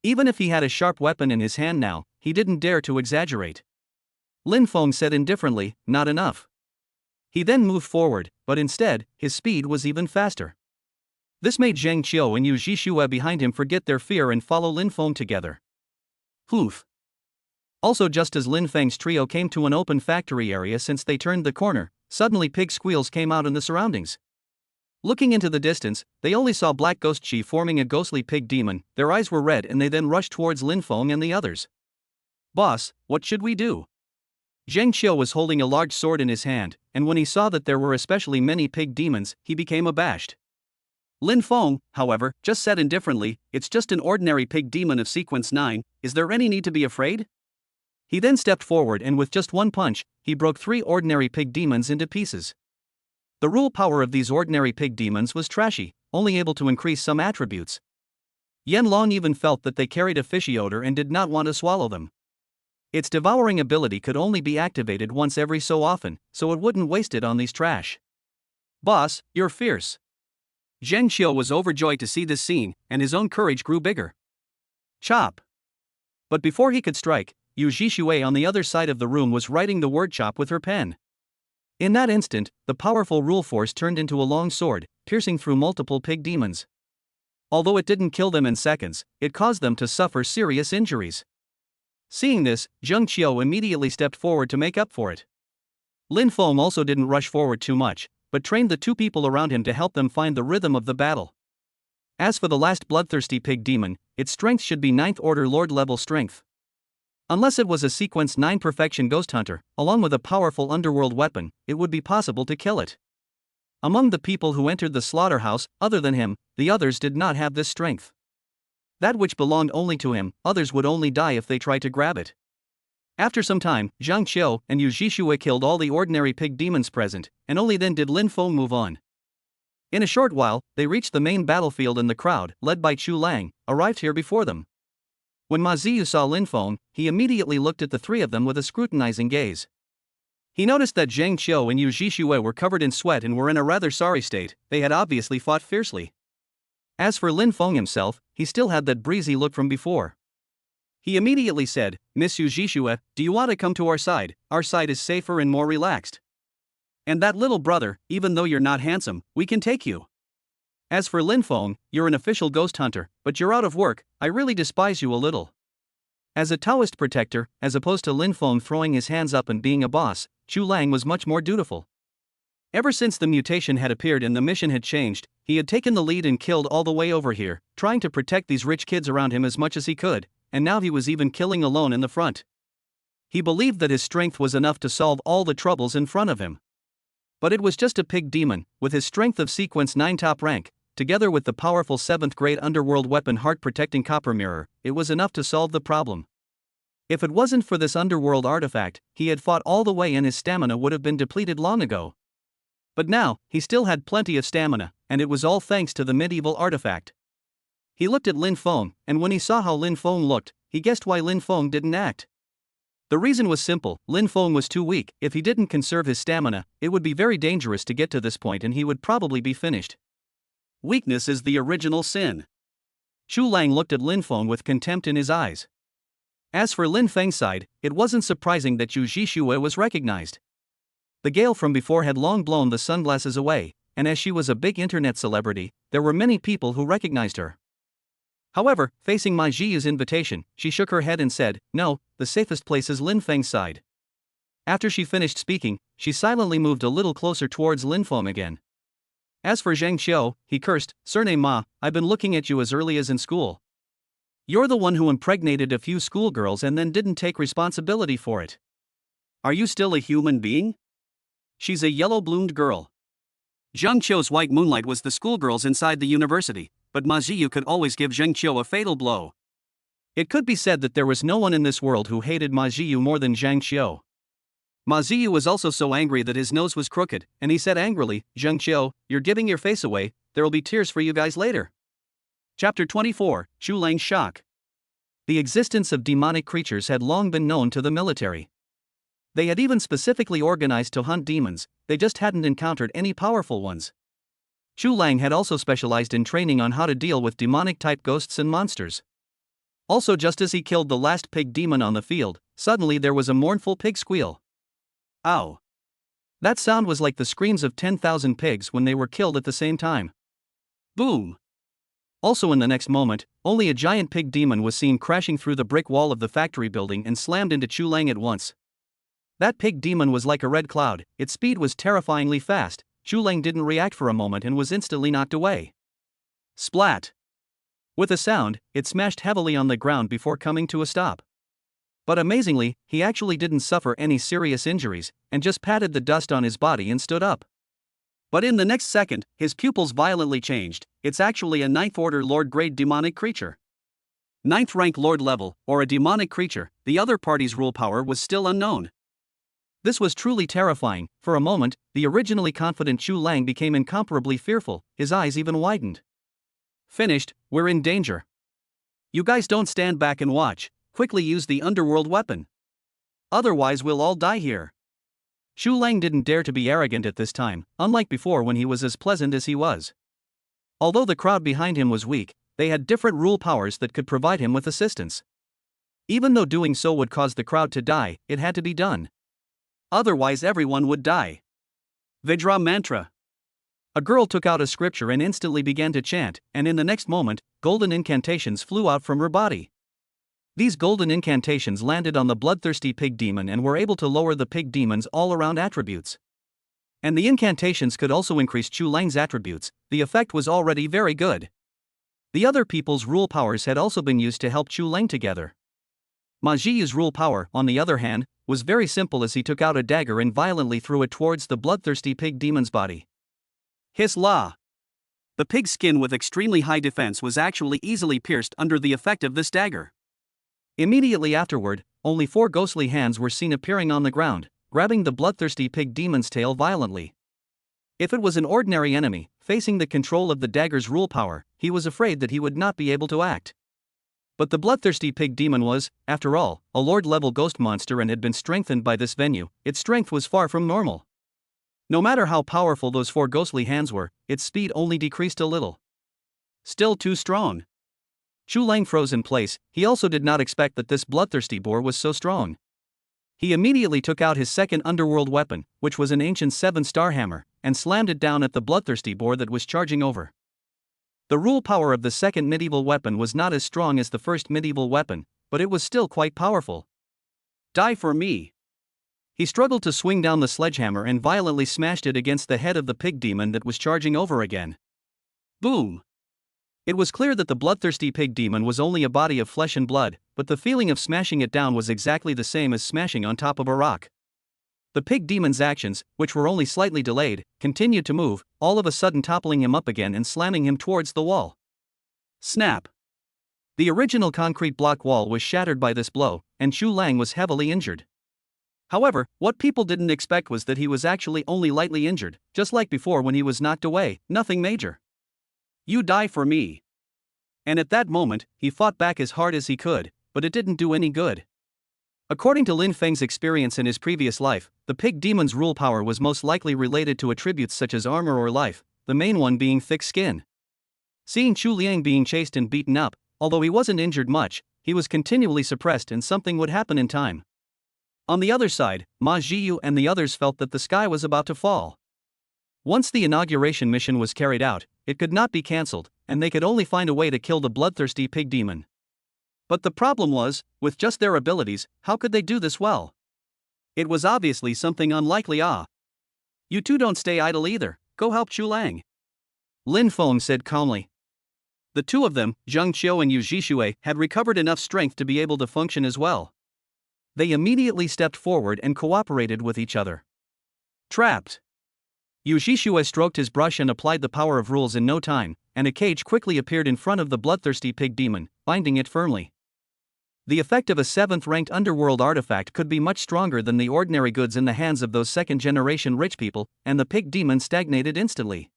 Even if he had a sharp weapon in his hand now, he didn't dare to exaggerate. Lin Feng said indifferently, not enough. He then moved forward, but instead, his speed was even faster. This made Zheng Qiu and Yu Zhixue behind him forget their fear and follow Lin Feng together. Hoof. Also, just as Lin Feng's trio came to an open factory area, since they turned the corner, suddenly pig squeals came out in the surroundings. Looking into the distance, they only saw Black Ghost Chi forming a ghostly pig demon. Their eyes were red and they then rushed towards Lin Feng and the others. Boss, what should we do? Zheng Qiu was holding a large sword in his hand, and when he saw that there were especially many pig demons, he became abashed. Lin Feng, however, just said indifferently, it's just an ordinary pig demon of sequence 9, is there any need to be afraid? He then stepped forward and with just one punch, he broke 3 ordinary pig demons into pieces. The rule power of these ordinary pig demons was trashy, only able to increase some attributes. Yanlong even felt that they carried a fishy odor and did not want to swallow them. Its devouring ability could only be activated once every so often, so it wouldn't waste it on these trash. Boss, you're fierce. Zheng Qiu was overjoyed to see this scene, and his own courage grew bigger. Chop. But before he could strike, Yu Zhixue on the other side of the room was writing the word chop with her pen. In that instant, the powerful rule force turned into a long sword, piercing through multiple pig demons. Although it didn't kill them in seconds, it caused them to suffer serious injuries. Seeing this, Zheng Qiu immediately stepped forward to make up for it. Lin Feng also didn't rush forward too much, but trained the 2 people around him to help them find the rhythm of the battle. As for the last bloodthirsty pig demon, its strength should be 9th order lord level strength. Unless it was a sequence 9 perfection ghost hunter, along with a powerful underworld weapon, it would be possible to kill it. Among the people who entered the slaughterhouse, other than him, the others did not have this strength. That which belonged only to him, others would only die if they tried to grab it. After some time, Zhang Qiu and Yu Zhixue killed all the ordinary pig demons present, and only then did Lin Feng move on. In a short while, they reached the main battlefield and the crowd, led by Chu Lang, arrived here before them. When Ma Ziyu saw Lin Feng, he immediately looked at the 3 of them with a scrutinizing gaze. He noticed that Zheng Qiu and Yu Zhixue were covered in sweat and were in a rather sorry state. They had obviously fought fiercely. As for Lin Feng himself, he still had that breezy look from before. He immediately said, Miss Yu Zhixue, do you want to come to our side? Our side is safer and more relaxed. And that little brother, even though you're not handsome, we can take you. As for Lin Feng, you're an official ghost hunter, but you're out of work. I really despise you a little. As a Taoist protector, as opposed to Lin Feng throwing his hands up and being a boss, Chu Lang was much more dutiful. Ever since the mutation had appeared and the mission had changed, he had taken the lead and killed all the way over here, trying to protect these rich kids around him as much as he could, and now he was even killing alone in the front. He believed that his strength was enough to solve all the troubles in front of him. But it was just a pig demon, with his strength of sequence 9 top rank, together with the powerful 7th grade underworld weapon heart-protecting copper mirror, it was enough to solve the problem. If it wasn't for this underworld artifact, he had fought all the way and his stamina would have been depleted long ago. But now, he still had plenty of stamina, and it was all thanks to the medieval artifact. He looked at Lin Feng, and when he saw how Lin Feng looked, he guessed why Lin Feng didn't act. The reason was simple: Lin Feng was too weak. If he didn't conserve his stamina, it would be very dangerous to get to this point and he would probably be finished. Weakness is the original sin. Chu Lang looked at Lin Feng with contempt in his eyes. As for Lin Feng's side, it wasn't surprising that Zhu Zhixue was recognized. The Gale from before had long blown the sunglasses away, and as she was a big internet celebrity, there were many people who recognized her. However, facing Ma Zhiyu's invitation, she shook her head and said, "No, the safest place is Lin Feng's side." After she finished speaking, she silently moved a little closer towards Lin Feng again. As for Zhang Qiu, he cursed, "Surname Ma, I've been looking at you as early as in school. You're the one who impregnated a few schoolgirls and then didn't take responsibility for it. Are you still a human being?" "She's a yellow-bloomed girl." Zhang Qiu's white moonlight was the schoolgirls inside the university, but Ma Ziyu could always give Zhang Qiu a fatal blow. It could be said that there was no one in this world who hated Ma Ziyu more than Zhang Qiu. Ma Ziyu was also so angry that his nose was crooked, and he said angrily, "Zhang Qiu, you're giving your face away, there'll be tears for you guys later." Chapter 24, Chu Lang's Shock. The existence of demonic creatures had long been known to the military. They had even specifically organized to hunt demons, they just hadn't encountered any powerful ones. Chu Lang had also specialized in training on how to deal with demonic-type ghosts and monsters. Also, just as he killed the last pig demon on the field, suddenly there was a mournful pig squeal. Ow! That sound was like the screams of 10,000 pigs when they were killed at the same time. Boom! Also in the next moment, only a giant pig demon was seen crashing through the brick wall of the factory building and slammed into Chu Lang at once. That pig demon was like a red cloud, its speed was terrifyingly fast. Chu Lang didn't react for a moment and was instantly knocked away. Splat! With a sound, it smashed heavily on the ground before coming to a stop. But amazingly, he actually didn't suffer any serious injuries, and just patted the dust on his body and stood up. But in the next second, his pupils violently changed. It's actually a 9th order Lord grade demonic creature. 9th rank Lord level, or a demonic creature, the other party's rule power was still unknown. This was truly terrifying. For a moment, the originally confident Chu Lang became incomparably fearful, his eyes even widened. Finished, we're in danger. You guys don't stand back and watch, quickly use the underworld weapon. Otherwise we'll all die here. Chu Lang didn't dare to be arrogant at this time, unlike before when he was as pleasant as he was. Although the crowd behind him was weak, they had different rule powers that could provide him with assistance. Even though doing so would cause the crowd to die, it had to be done. Otherwise everyone would die. Vidra mantra. A girl took out a scripture and instantly began to chant, and in the next moment, golden incantations flew out from her body. These golden incantations landed on the bloodthirsty pig demon and were able to lower the pig demon's all-around attributes. And the incantations could also increase Chu Lang's attributes. The effect was already very good. The other people's rule powers had also been used to help Chu Lang together. Ma Zhiyu's rule power, on the other hand, was very simple as he took out a dagger and violently threw it towards the bloodthirsty pig demon's body. Hiss la! The pig's skin with extremely high defense was actually easily pierced under the effect of this dagger. Immediately afterward, only 4 ghostly hands were seen appearing on the ground, grabbing the bloodthirsty pig demon's tail violently. If it was an ordinary enemy, facing the control of the dagger's rule power, he was afraid that he would not be able to act. But the bloodthirsty pig demon was, after all, a lord-level ghost monster and had been strengthened by this venue. Its strength was far from normal. No matter how powerful those 4 ghostly hands were, its speed only decreased a little. Still too strong. Chu Lang froze in place. He also did not expect that this bloodthirsty boar was so strong. He immediately took out his second underworld weapon, which was an ancient 7-star hammer, and slammed it down at the bloodthirsty boar that was charging over. The rule power of the second medieval weapon was not as strong as the first medieval weapon, but it was still quite powerful. Die for me! He struggled to swing down the sledgehammer and violently smashed it against the head of the pig demon that was charging over again. Boom! It was clear that the bloodthirsty pig demon was only a body of flesh and blood, but the feeling of smashing it down was exactly the same as smashing on top of a rock. The pig demon's actions, which were only slightly delayed, continued to move, all of a sudden toppling him up again and slamming him towards the wall. Snap! The original concrete block wall was shattered by this blow, and Chu Lang was heavily injured. However, what people didn't expect was that he was actually only lightly injured, just like before when he was knocked away, nothing major. You die for me. And at that moment, he fought back as hard as he could, but it didn't do any good. According to Lin Feng's experience in his previous life, the pig demon's rule power was most likely related to attributes such as armor or life, the main one being thick skin. Seeing Chu Liang being chased and beaten up, although he wasn't injured much, he was continually suppressed and something would happen in time. On the other side, Ma Jiyu and the others felt that the sky was about to fall. Once the inauguration mission was carried out, it could not be cancelled, and they could only find a way to kill the bloodthirsty pig demon. But the problem was, with just their abilities, how could they do this well? It was obviously something unlikely. You two don't stay idle either, go help Chu Lang. Lin Feng said calmly. The two of them, Zheng Qiu and Yu Zhishui, had recovered enough strength to be able to function as well. They immediately stepped forward and cooperated with each other. Trapped. Yu Zhishui stroked his brush and applied the power of rules in no time, and a cage quickly appeared in front of the bloodthirsty pig demon, binding it firmly. The effect of a 7th-ranked underworld artifact could be much stronger than the ordinary goods in the hands of those second-generation rich people, and the pig demon stagnated instantly.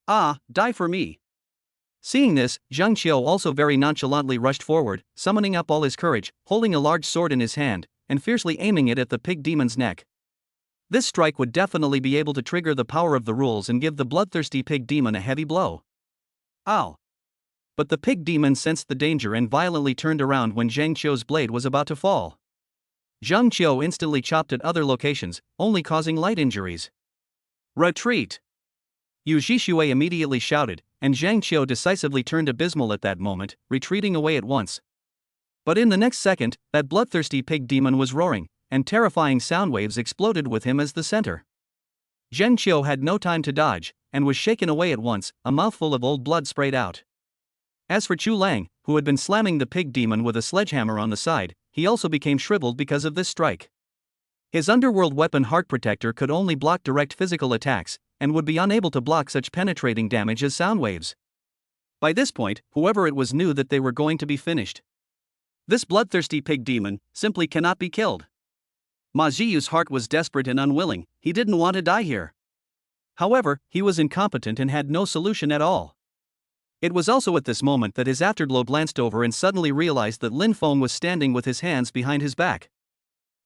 Die for me. Seeing this, Zheng Qiu also very nonchalantly rushed forward, summoning up all his courage, holding a large sword in his hand, and fiercely aiming it at the pig demon's neck. This strike would definitely be able to trigger the power of the rules and give the bloodthirsty pig demon a heavy blow. Ow! But the pig demon sensed the danger and violently turned around when Zheng Qiu's blade was about to fall. Zheng Qiu instantly chopped at other locations, only causing light injuries. Retreat! Yu Zhishui immediately shouted, and Zheng Qiu decisively turned abysmal at that moment, retreating away at once. But in the next second, that bloodthirsty pig demon was roaring, and terrifying sound waves exploded with him as the center. Zheng Qiu had no time to dodge, and was shaken away at once, a mouthful of old blood sprayed out. As for Chu Lang, who had been slamming the pig demon with a sledgehammer on the side, he also became shriveled because of this strike. His underworld weapon Heart Protector could only block direct physical attacks, and would be unable to block such penetrating damage as sound waves. By this point, whoever it was knew that they were going to be finished. This bloodthirsty pig demon simply cannot be killed. Ma Jiyu's heart was desperate and unwilling, he didn't want to die here. However, he was incompetent and had no solution at all. It was also at this moment that his afterglow glanced over and suddenly realized that Lin Feng was standing with his hands behind his back.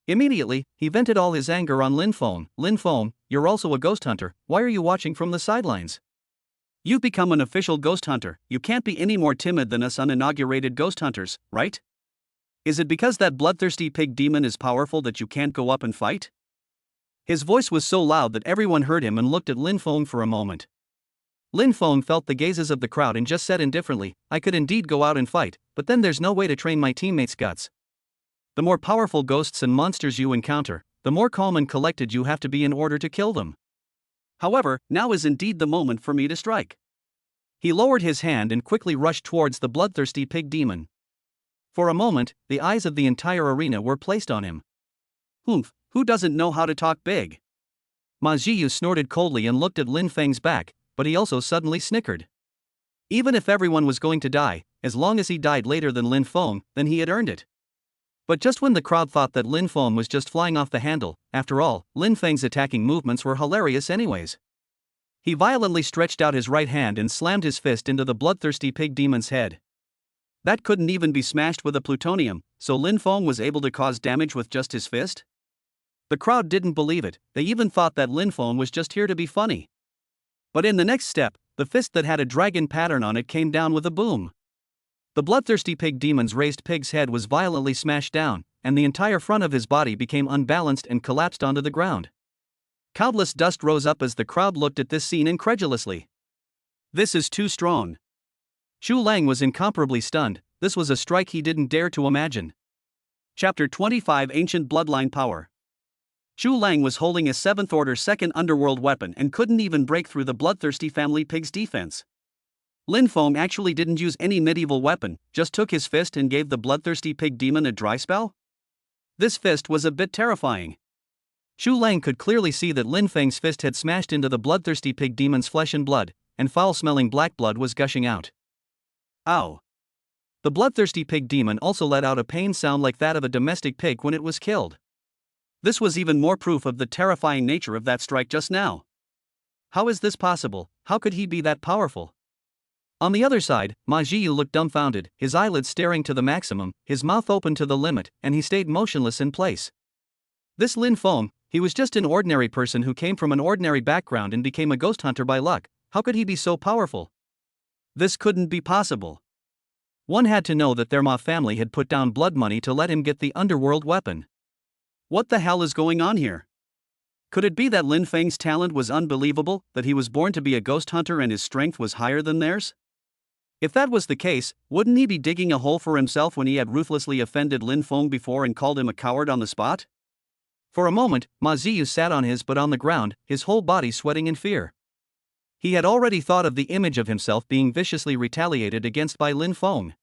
Immediately, he vented all his anger on Lin Feng. Lin Feng, you're also a ghost hunter, why are you watching from the sidelines? You've become an official ghost hunter, you can't be any more timid than us uninaugurated ghost hunters, right? Is it because that bloodthirsty pig demon is powerful that you can't go up and fight? His voice was so loud that everyone heard him and looked at Lin Feng for a moment. Lin Feng felt the gazes of the crowd and just said indifferently, I could indeed go out and fight, but then there's no way to train my teammates' guts. The more powerful ghosts and monsters you encounter, the more calm and collected you have to be in order to kill them. However, now is indeed the moment for me to strike. He lowered his hand and quickly rushed towards the bloodthirsty pig demon. For a moment, the eyes of the entire arena were placed on him. Humph, who doesn't know how to talk big? Ma Jiyu snorted coldly and looked at Lin Feng's back, but he also suddenly snickered. Even if everyone was going to die, as long as he died later than Lin Feng, then he had earned it. But just when the crowd thought that Lin Feng was just flying off the handle, after all, Lin Feng's attacking movements were hilarious anyways. He violently stretched out his right hand and slammed his fist into the bloodthirsty pig demon's head. That couldn't even be smashed with a plutonium, so Lin Feng was able to cause damage with just his fist? The crowd didn't believe it, they even thought that Lin Feng was just here to be funny. But in the next step, the fist that had a dragon pattern on it came down with a boom. The bloodthirsty pig demon's raised pig's head was violently smashed down, and the entire front of his body became unbalanced and collapsed onto the ground. Countless dust rose up as the crowd looked at this scene incredulously. This is too strong. Chu Lang was incomparably stunned, this was a strike he didn't dare to imagine. Chapter 25 Ancient Bloodline Power. Chu Lang was holding a 7th order second underworld weapon and couldn't even break through the bloodthirsty family pig's defense. Lin Feng actually didn't use any medieval weapon, just took his fist and gave the bloodthirsty pig demon a dry spell? This fist was a bit terrifying. Chu Lang could clearly see that Lin Feng's fist had smashed into the bloodthirsty pig demon's flesh and blood, and foul-smelling black blood was gushing out. Ow! The bloodthirsty pig demon also let out a pain sound like that of a domestic pig when it was killed. This was even more proof of the terrifying nature of that strike just now. How is this possible? How could he be that powerful? On the other side, Ma Jiyu looked dumbfounded, his eyelids staring to the maximum, his mouth open to the limit, and he stayed motionless in place. This Lin Feng, he was just an ordinary person who came from an ordinary background and became a ghost hunter by luck. How could he be so powerful? This couldn't be possible. One had to know that their Ma family had put down blood money to let him get the underworld weapon. What the hell is going on here? Could it be that Lin Feng's talent was unbelievable, that he was born to be a ghost hunter and his strength was higher than theirs? If that was the case, wouldn't he be digging a hole for himself when he had ruthlessly offended Lin Feng before and called him a coward on the spot? For a moment, Ma Ziyu sat on his butt on the ground, his whole body sweating in fear. He had already thought of the image of himself being viciously retaliated against by Lin Feng.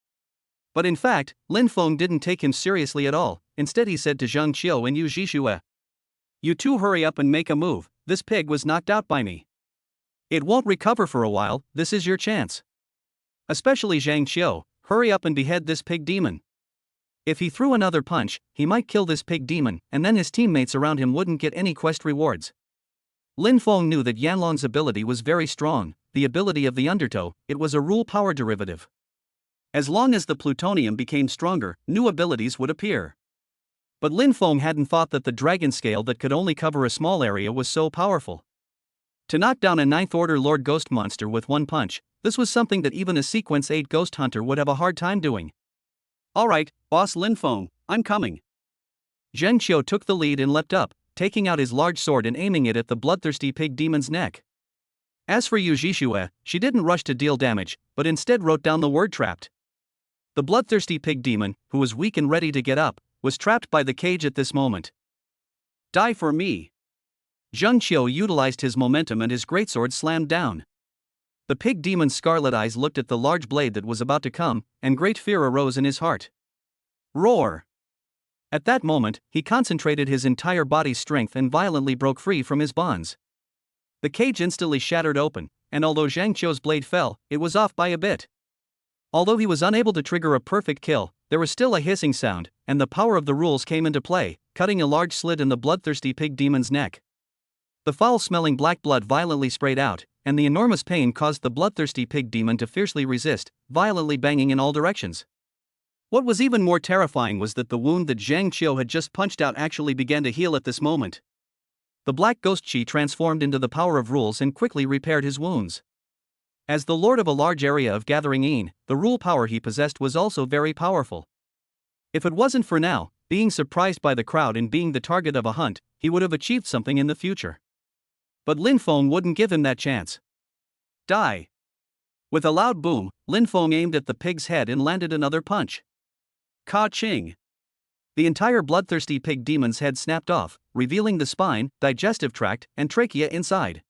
But in fact, Lin Feng didn't take him seriously at all. Instead he said to Zhang Qiu and Yu Zhishue, "You two hurry up and make a move, this pig was knocked out by me. It won't recover for a while, this is your chance. Especially Zhang Qiu, hurry up and behead this pig demon. If he threw another punch, he might kill this pig demon, and then his teammates around him wouldn't get any quest rewards." Lin Feng knew that Yanlong's ability was very strong, the ability of the undertow, it was a rule power derivative. As long as the plutonium became stronger, new abilities would appear. But Lin Feng hadn't thought that the dragon scale that could only cover a small area was so powerful. To knock down a 9th order Lord Ghost monster with one punch, this was something that even a sequence 8 ghost hunter would have a hard time doing. "Alright, boss Lin Feng, I'm coming." Zheng Qiu took the lead and leapt up, taking out his large sword and aiming it at the bloodthirsty pig demon's neck. As for Yu Zhishue, she didn't rush to deal damage, but instead wrote down the word trapped. The bloodthirsty pig demon, who was weak and ready to get up, was trapped by the cage at this moment. "Die for me." Zheng Qiu utilized his momentum and his greatsword slammed down. The pig demon's scarlet eyes looked at the large blade that was about to come, and great fear arose in his heart. Roar! At that moment, he concentrated his entire body's strength and violently broke free from his bonds. The cage instantly shattered open, and although Zhang Qiu's blade fell, it was off by a bit. Although he was unable to trigger a perfect kill, there was still a hissing sound, and the power of the rules came into play, cutting a large slit in the bloodthirsty pig demon's neck. The foul-smelling black blood violently sprayed out, and the enormous pain caused the bloodthirsty pig demon to fiercely resist, violently banging in all directions. What was even more terrifying was that the wound that Zhang Qiu had just punched out actually began to heal at this moment. The black ghost chi transformed into the power of rules and quickly repaired his wounds. As the lord of a large area of Gathering Een, the rule power he possessed was also very powerful. If it wasn't for now, being surprised by the crowd and being the target of a hunt, he would have achieved something in the future. But Lin Feng wouldn't give him that chance. Die! With a loud boom, Lin Feng aimed at the pig's head and landed another punch. Ka-ching! The entire bloodthirsty pig demon's head snapped off, revealing the spine, digestive tract, and trachea inside.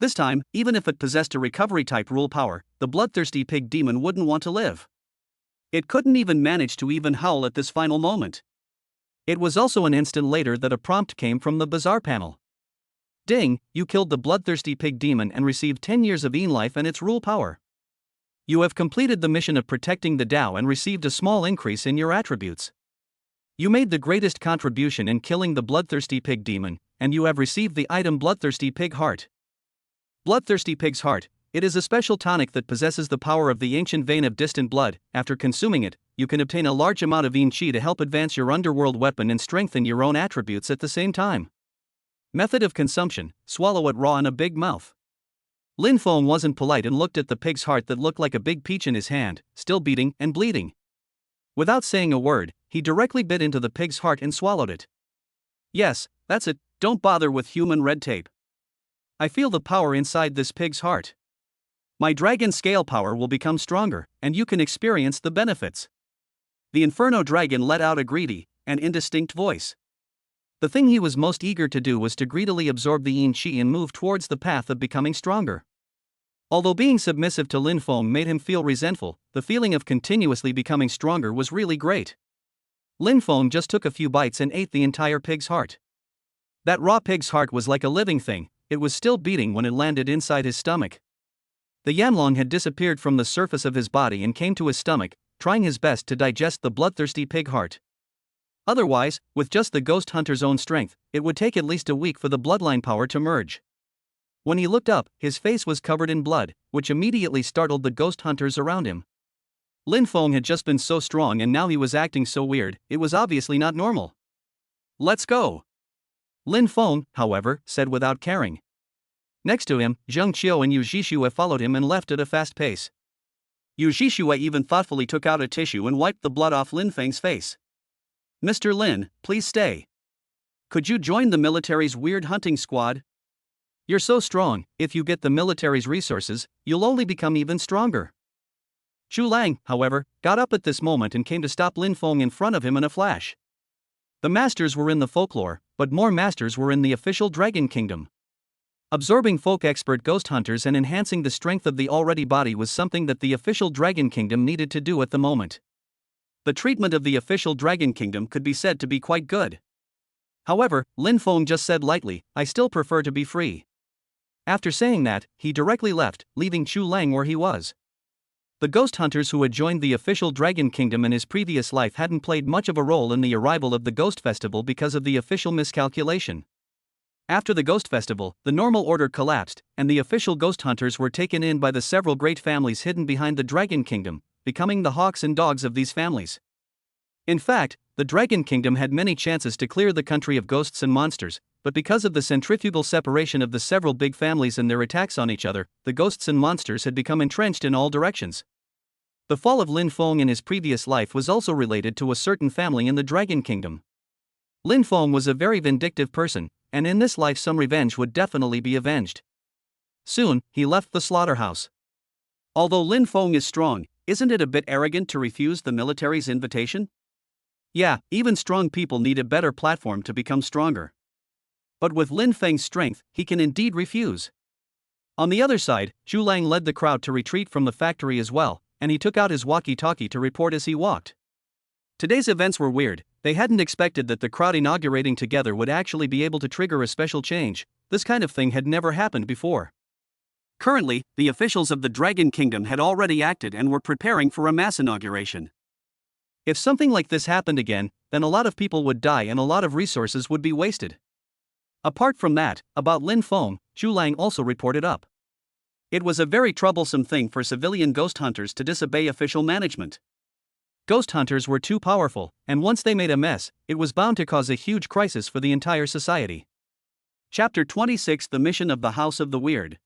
This time, even if it possessed a recovery-type rule power, the bloodthirsty pig demon wouldn't want to live. It couldn't even manage to even howl at this final moment. It was also an instant later that a prompt came from the bazaar panel. Ding, you killed the bloodthirsty pig demon and received 10 years of Een life and its rule power. You have completed the mission of protecting the Tao and received a small increase in your attributes. You made the greatest contribution in killing the bloodthirsty pig demon, and you have received the item Bloodthirsty Pig Heart. Bloodthirsty Pig's Heart, it is a special tonic that possesses the power of the ancient vein of distant blood. After consuming it, you can obtain a large amount of Een Chi to help advance your underworld weapon and strengthen your own attributes at the same time. Method of consumption, swallow it raw in a big mouth. Lin Feng wasn't polite and looked at the pig's heart that looked like a big peach in his hand, still beating and bleeding. Without saying a word, he directly bit into the pig's heart and swallowed it. Yes, that's it, don't bother with human red tape. I feel the power inside this pig's heart. My dragon scale power will become stronger, and you can experience the benefits. The Inferno dragon let out a greedy and indistinct voice. The thing he was most eager to do was to greedily absorb the yin qi and move towards the path of becoming stronger. Although being submissive to Lin Feng made him feel resentful, the feeling of continuously becoming stronger was really great. Lin Feng just took a few bites and ate the entire pig's heart. That raw pig's heart was like a living thing, it was still beating when it landed inside his stomach. The yanlong had disappeared from the surface of his body and came to his stomach, trying his best to digest the bloodthirsty pig heart. Otherwise, with just the ghost hunter's own strength, it would take at least a week for the bloodline power to merge. When he looked up, his face was covered in blood, which immediately startled the ghost hunters around him. Lin Feng had just been so strong and now he was acting so weird, it was obviously not normal. "Let's go." Lin Feng, however, said without caring. Next to him, Zheng Qiu and Yu Zhixue followed him and left at a fast pace. Yu Zhixue even thoughtfully took out a tissue and wiped the blood off Lin Feng's face. "Mr. Lin, please stay. Could you join the military's weird hunting squad? You're so strong, if you get the military's resources, you'll only become even stronger." Chu Lang, however, got up at this moment and came to stop Lin Feng in front of him in a flash. The masters were in the folklore, but more masters were in the official Dragon Kingdom. Absorbing folk expert ghost hunters and enhancing the strength of the already body was something that the official Dragon Kingdom needed to do at the moment. The treatment of the official Dragon Kingdom could be said to be quite good. However, Lin Feng just said lightly, "I still prefer to be free." After saying that, he directly left, leaving Chu Lang where he was. The ghost hunters who had joined the official Dragon Kingdom in his previous life hadn't played much of a role in the arrival of the Ghost Festival because of the official miscalculation. After the Ghost Festival, the normal order collapsed, and the official ghost hunters were taken in by the several great families hidden behind the Dragon Kingdom, becoming the hawks and dogs of these families. In fact, the Dragon Kingdom had many chances to clear the country of ghosts and monsters, but because of the centrifugal separation of the several big families and their attacks on each other, the ghosts and monsters had become entrenched in all directions. The fall of Lin Feng in his previous life was also related to a certain family in the Dragon Kingdom. Lin Feng was a very vindictive person, and in this life some revenge would definitely be avenged. Soon, he left the slaughterhouse. Although Lin Feng is strong, isn't it a bit arrogant to refuse the military's invitation? Yeah, even strong people need a better platform to become stronger. But with Lin Feng's strength, he can indeed refuse. On the other side, Zhu Lang led the crowd to retreat from the factory as well, and he took out his walkie-talkie to report as he walked. Today's events were weird. They hadn't expected that the crowd inaugurating together would actually be able to trigger a special change. This kind of thing had never happened before. Currently, the officials of the Dragon Kingdom had already acted and were preparing for a mass inauguration. If something like this happened again, then a lot of people would die and a lot of resources would be wasted. Apart from that, about Lin Feng, Zhu Lang also reported up. It was a very troublesome thing for civilian ghost hunters to disobey official management. Ghost hunters were too powerful, and once they made a mess, it was bound to cause a huge crisis for the entire society. Chapter 26: The Mission of the House of the Weird.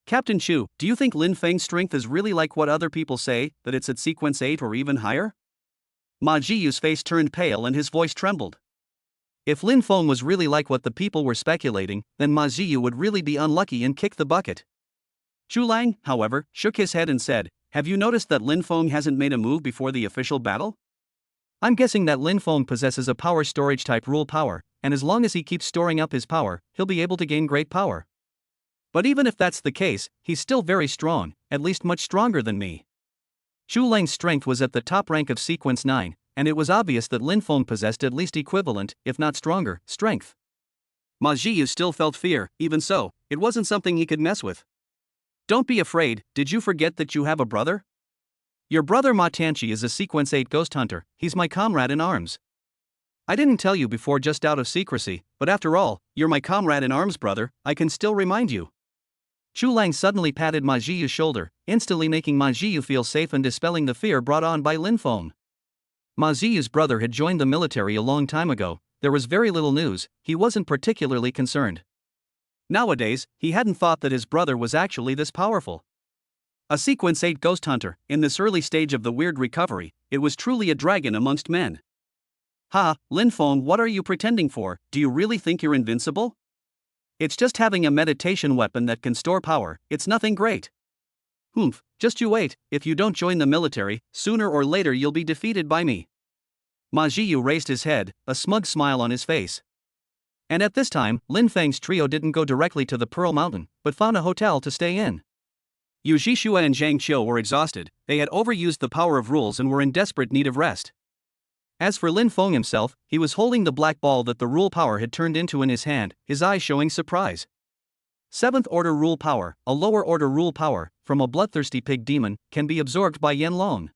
Captain Chu, do you think Lin Feng's strength is really like what other people say, that it's at sequence 8 or even higher? Ma Jiyu's face turned pale and his voice trembled. If Lin Feng was really like what the people were speculating, then Ma Jiyu would really be unlucky and kick the bucket. Zhu Lang, however, shook his head and said, "Have you noticed that Lin Feng hasn't made a move before the official battle? I'm guessing that Lin Feng possesses a power storage type rule power, and as long as he keeps storing up his power, he'll be able to gain great power. But even if that's the case, he's still very strong, at least much stronger than me." Zhu Lang's strength was at the top rank of sequence 9, and it was obvious that Lin Feng possessed at least equivalent, if not stronger, strength. Ma Jiyu still felt fear. Even so, it wasn't something he could mess with. "Don't be afraid, did you forget that you have a brother? Your brother Ma Tianqi is a sequence 8 ghost hunter, he's my comrade in arms. I didn't tell you before just out of secrecy, but after all, you're my comrade in arms, brother, I can still remind you." Chu Lang suddenly patted Ma Jiyu's shoulder, instantly making Ma Jiyu feel safe and dispelling the fear brought on by Lin Feng. Ma Ziyu's brother had joined the military a long time ago. There was very little news, he wasn't particularly concerned. Nowadays, he hadn't thought that his brother was actually this powerful. A sequence 8 ghost hunter, in this early stage of the weird recovery, it was truly a dragon amongst men. "Ha, Lin Feng, what are you pretending for? Do you really think you're invincible? It's just having a meditation weapon that can store power, it's nothing great. Humph, just you wait, if you don't join the military, sooner or later you'll be defeated by me." Ma Jiyu raised his head, a smug smile on his face. And at this time, Lin Feng's trio didn't go directly to the Pearl Mountain, but found a hotel to stay in. Yu Jishua and Zhang Qiu were exhausted, they had overused the power of rules and were in desperate need of rest. As for Lin Feng himself, he was holding the black ball that the rule power had turned into in his hand, his eyes showing surprise. 7th order rule power, a lower order rule power, from a bloodthirsty pig demon, can be absorbed by Yen Long.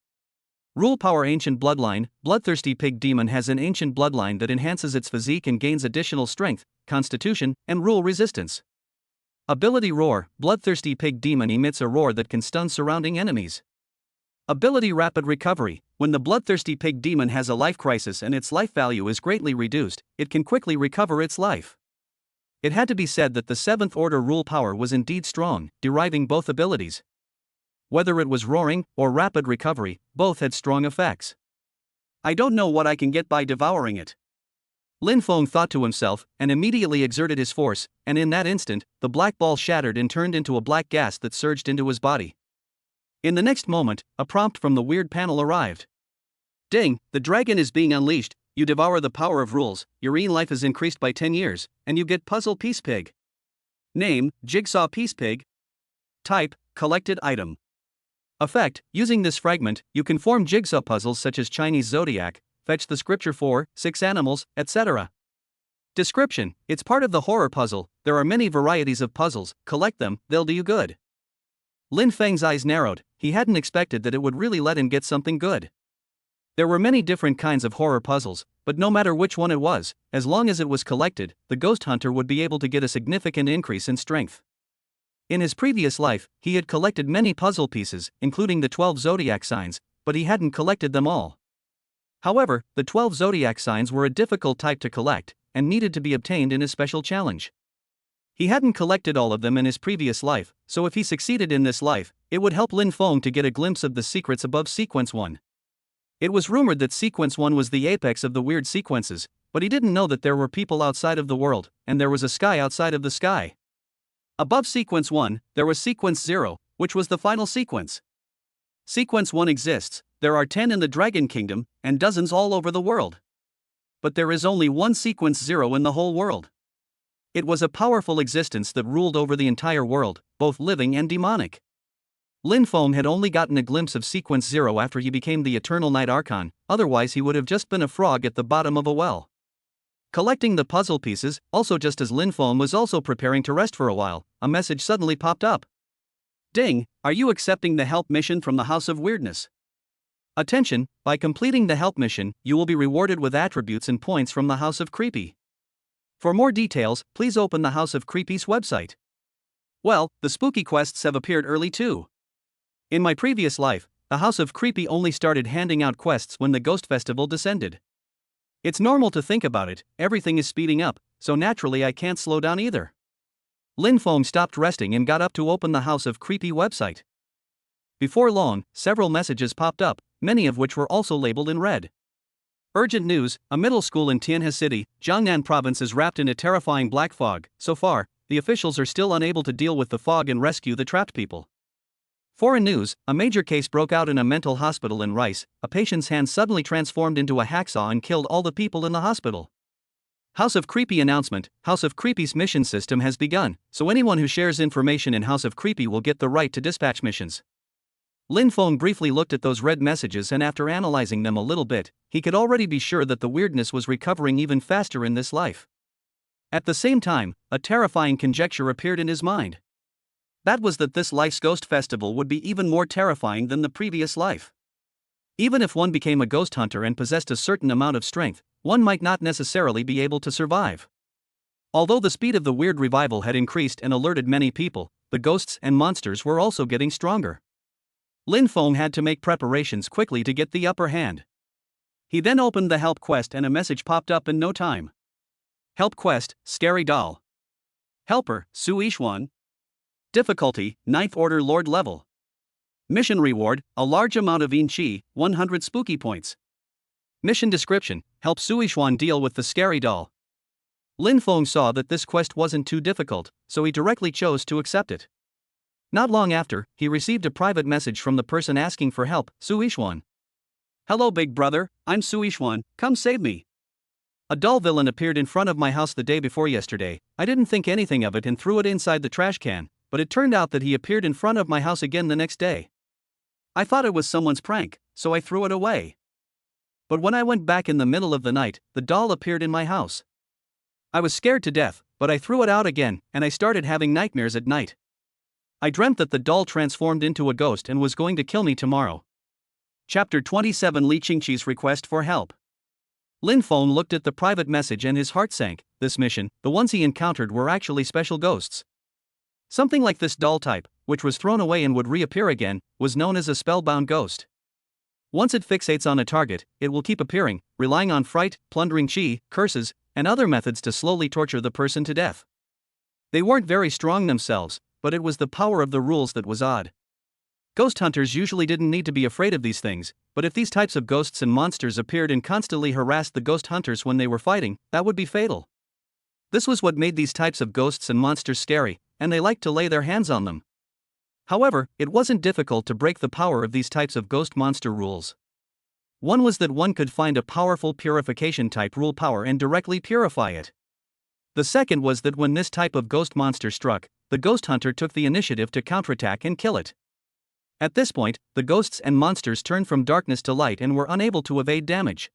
Rule power ancient bloodline, bloodthirsty pig demon has an ancient bloodline that enhances its physique and gains additional strength, constitution, and rule resistance. Ability roar, bloodthirsty pig demon emits a roar that can stun surrounding enemies. Ability rapid recovery, when the bloodthirsty pig demon has a life crisis and its life value is greatly reduced, it can quickly recover its life. It had to be said that the 7th order rule power was indeed strong, deriving both abilities. Whether it was roaring or rapid recovery, both had strong effects. I don't know what I can get by devouring it. Lin Feng thought to himself, and immediately exerted his force, and in that instant, the black ball shattered and turned into a black gas that surged into his body. In the next moment, a prompt from the weird panel arrived. Ding, the dragon is being unleashed, you devour the power of rules, your life is increased by 10 years, and you get Puzzle Piece Pig. Name, Jigsaw Piece Pig. Type, collected item. Effect, using this fragment, you can form jigsaw puzzles such as Chinese zodiac, fetch the scripture 4, 6 animals, etc. Description, it's part of the horror puzzle, there are many varieties of puzzles, collect them, they'll do you good. Lin Feng's eyes narrowed, he hadn't expected that it would really let him get something good. There were many different kinds of horror puzzles, but no matter which one it was, as long as it was collected, the ghost hunter would be able to get a significant increase in strength. In his previous life, he had collected many puzzle pieces, including the 12 zodiac signs, but he hadn't collected them all. However, the 12 zodiac signs were a difficult type to collect, and needed to be obtained in a special challenge. He hadn't collected all of them in his previous life, so if he succeeded in this life, it would help Lin Feng to get a glimpse of the secrets above Sequence 1. It was rumored that Sequence 1 was the apex of the weird sequences, but he didn't know that there were people outside of the world, and there was a sky outside of the sky. Above Sequence 1, there was Sequence 0, which was the final sequence. Sequence 1 exists, there are 10 in the Dragon Kingdom, and dozens all over the world. But there is only one Sequence 0 in the whole world. It was a powerful existence that ruled over the entire world, both living and demonic. Lin Feng had only gotten a glimpse of Sequence 0 after he became the Eternal Night Archon, otherwise he would have just been a frog at the bottom of a well. Collecting the puzzle pieces, also just as Lin Feng was also preparing to rest for a while, a message suddenly popped up. Ding, are you accepting the help mission from the House of Weirdness? Attention, by completing the help mission, you will be rewarded with attributes and points from the House of Creepy. For more details, please open the House of Creepy's website. Well, the spooky quests have appeared early too. In my previous life, the House of Creepy only started handing out quests when the Ghost Festival descended. It's normal to think about it, everything is speeding up, so naturally I can't slow down either. Lin Feng stopped resting and got up to open the House of Creepy website. Before long, several messages popped up, many of which were also labeled in red. Urgent news, a middle school in Tianhe City, Jiangnan province is wrapped in a terrifying black fog. So far, the officials are still unable to deal with the fog and rescue the trapped people. Foreign news, a major case broke out in a mental hospital in Rice, a patient's hand suddenly transformed into a hacksaw and killed all the people in the hospital. House of Creepy announcement, House of Creepy's mission system has begun, so anyone who shares information in House of Creepy will get the right to dispatch missions. Lin Feng briefly looked at those red messages and after analyzing them a little bit, he could already be sure that the weirdness was recovering even faster in this life. At the same time, a terrifying conjecture appeared in his mind. That was that this life's ghost festival would be even more terrifying than the previous life. Even if one became a ghost hunter and possessed a certain amount of strength, one might not necessarily be able to survive. Although the speed of the weird revival had increased and alerted many people, the ghosts and monsters were also getting stronger. Lin Feng had to make preparations quickly to get the upper hand. He then opened the help quest and a message popped up in no time. Help quest, Scary Doll. Helper, Su Yixuan. Difficulty, 9th order Lord level. Mission reward, a large amount of Yin Qi, 100 spooky points. Mission description, help Su Yixuan deal with the scary doll. Lin Feng saw that this quest wasn't too difficult, so he directly chose to accept it. Not long after, he received a private message from the person asking for help, Su Yixuan. Hello big brother, I'm Su Yixuan, come save me. A doll villain appeared in front of my house the day before yesterday. I didn't think anything of it and threw it inside the trash can, but it turned out that he appeared in front of my house again the next day. I thought it was someone's prank, so I threw it away. But when I went back in the middle of the night, the doll appeared in my house. I was scared to death, but I threw it out again, and I started having nightmares at night. I dreamt that the doll transformed into a ghost and was going to kill me tomorrow. Chapter 27 Li Qingqi's Request for Help. Lin Feng looked at the private message and his heart sank. This mission, the ones he encountered were actually special ghosts. Something like this doll type, which was thrown away and would reappear again, was known as a spellbound ghost. Once it fixates on a target, it will keep appearing, relying on fright, plundering qi, curses, and other methods to slowly torture the person to death. They weren't very strong themselves, but it was the power of the rules that was odd. Ghost hunters usually didn't need to be afraid of these things, but if these types of ghosts and monsters appeared and constantly harassed the ghost hunters when they were fighting, that would be fatal. This was what made these types of ghosts and monsters scary, and they liked to lay their hands on them. However, it wasn't difficult to break the power of these types of ghost monster rules. One was that one could find a powerful purification type rule power and directly purify it. The second was that when this type of ghost monster struck, the ghost hunter took the initiative to counterattack and kill it. At this point, the ghosts and monsters turned from darkness to light and were unable to evade damage.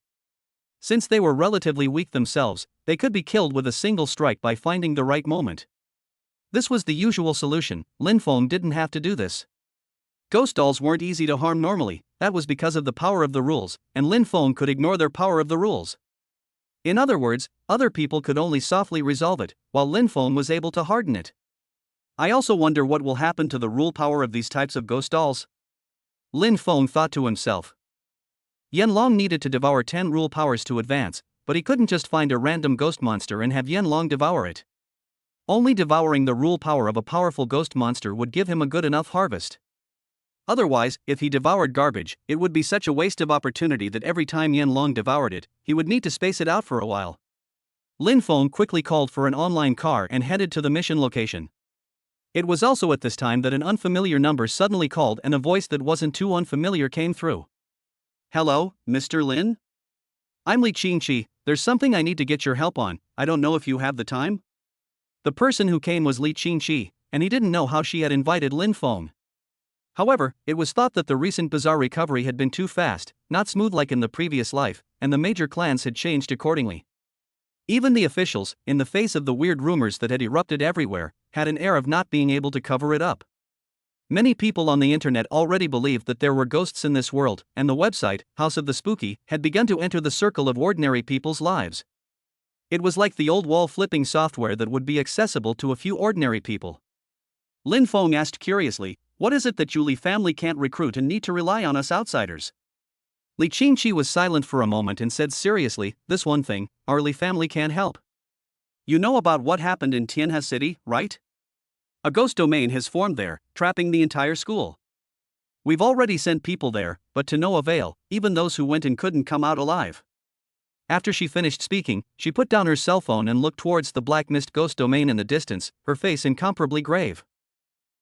Since they were relatively weak themselves, they could be killed with a single strike by finding the right moment. This was the usual solution. Lin Feng didn't have to do this. Ghost dolls weren't easy to harm normally, that was because of the power of the rules, and Lin Feng could ignore their power of the rules. In other words, other people could only softly resolve it, while Lin Feng was able to harden it. I also wonder what will happen to the rule power of these types of ghost dolls. Lin Feng thought to himself. Yanlong needed to devour 10 rule powers to advance, but he couldn't just find a random ghost monster and have Yanlong devour it. Only devouring the rule power of a powerful ghost monster would give him a good enough harvest. Otherwise, if he devoured garbage, it would be such a waste of opportunity that every time Yanlong devoured it, he would need to space it out for a while. Lin Feng quickly called for an online car and headed to the mission location. It was also at this time that an unfamiliar number suddenly called and a voice that wasn't too unfamiliar came through. Hello, Mr. Lin? I'm Li Qingqi, there's something I need to get your help on, I don't know if you have the time? The person who came was Li Qingqi, and he didn't know how she had invited Lin Feng. However, it was thought that the recent bizarre recovery had been too fast, not smooth like in the previous life, and the major clans had changed accordingly. Even the officials, in the face of the weird rumors that had erupted everywhere, had an air of not being able to cover it up. Many people on the internet already believed that there were ghosts in this world, and the website, House of the Spooky, had begun to enter the circle of ordinary people's lives. It was like the old wall-flipping software that would be accessible to a few ordinary people. Lin Feng asked curiously, what is it that you Li family can't recruit and need to rely on us outsiders? Li Qingqi was silent for a moment and said seriously, this one thing, our Li family can't help. You know about what happened in Tianhe City, right? A ghost domain has formed there, trapping the entire school. We've already sent people there, but to no avail, even those who went and couldn't come out alive. After she finished speaking, she put down her cell phone and looked towards the black mist ghost domain in the distance, her face incomparably grave.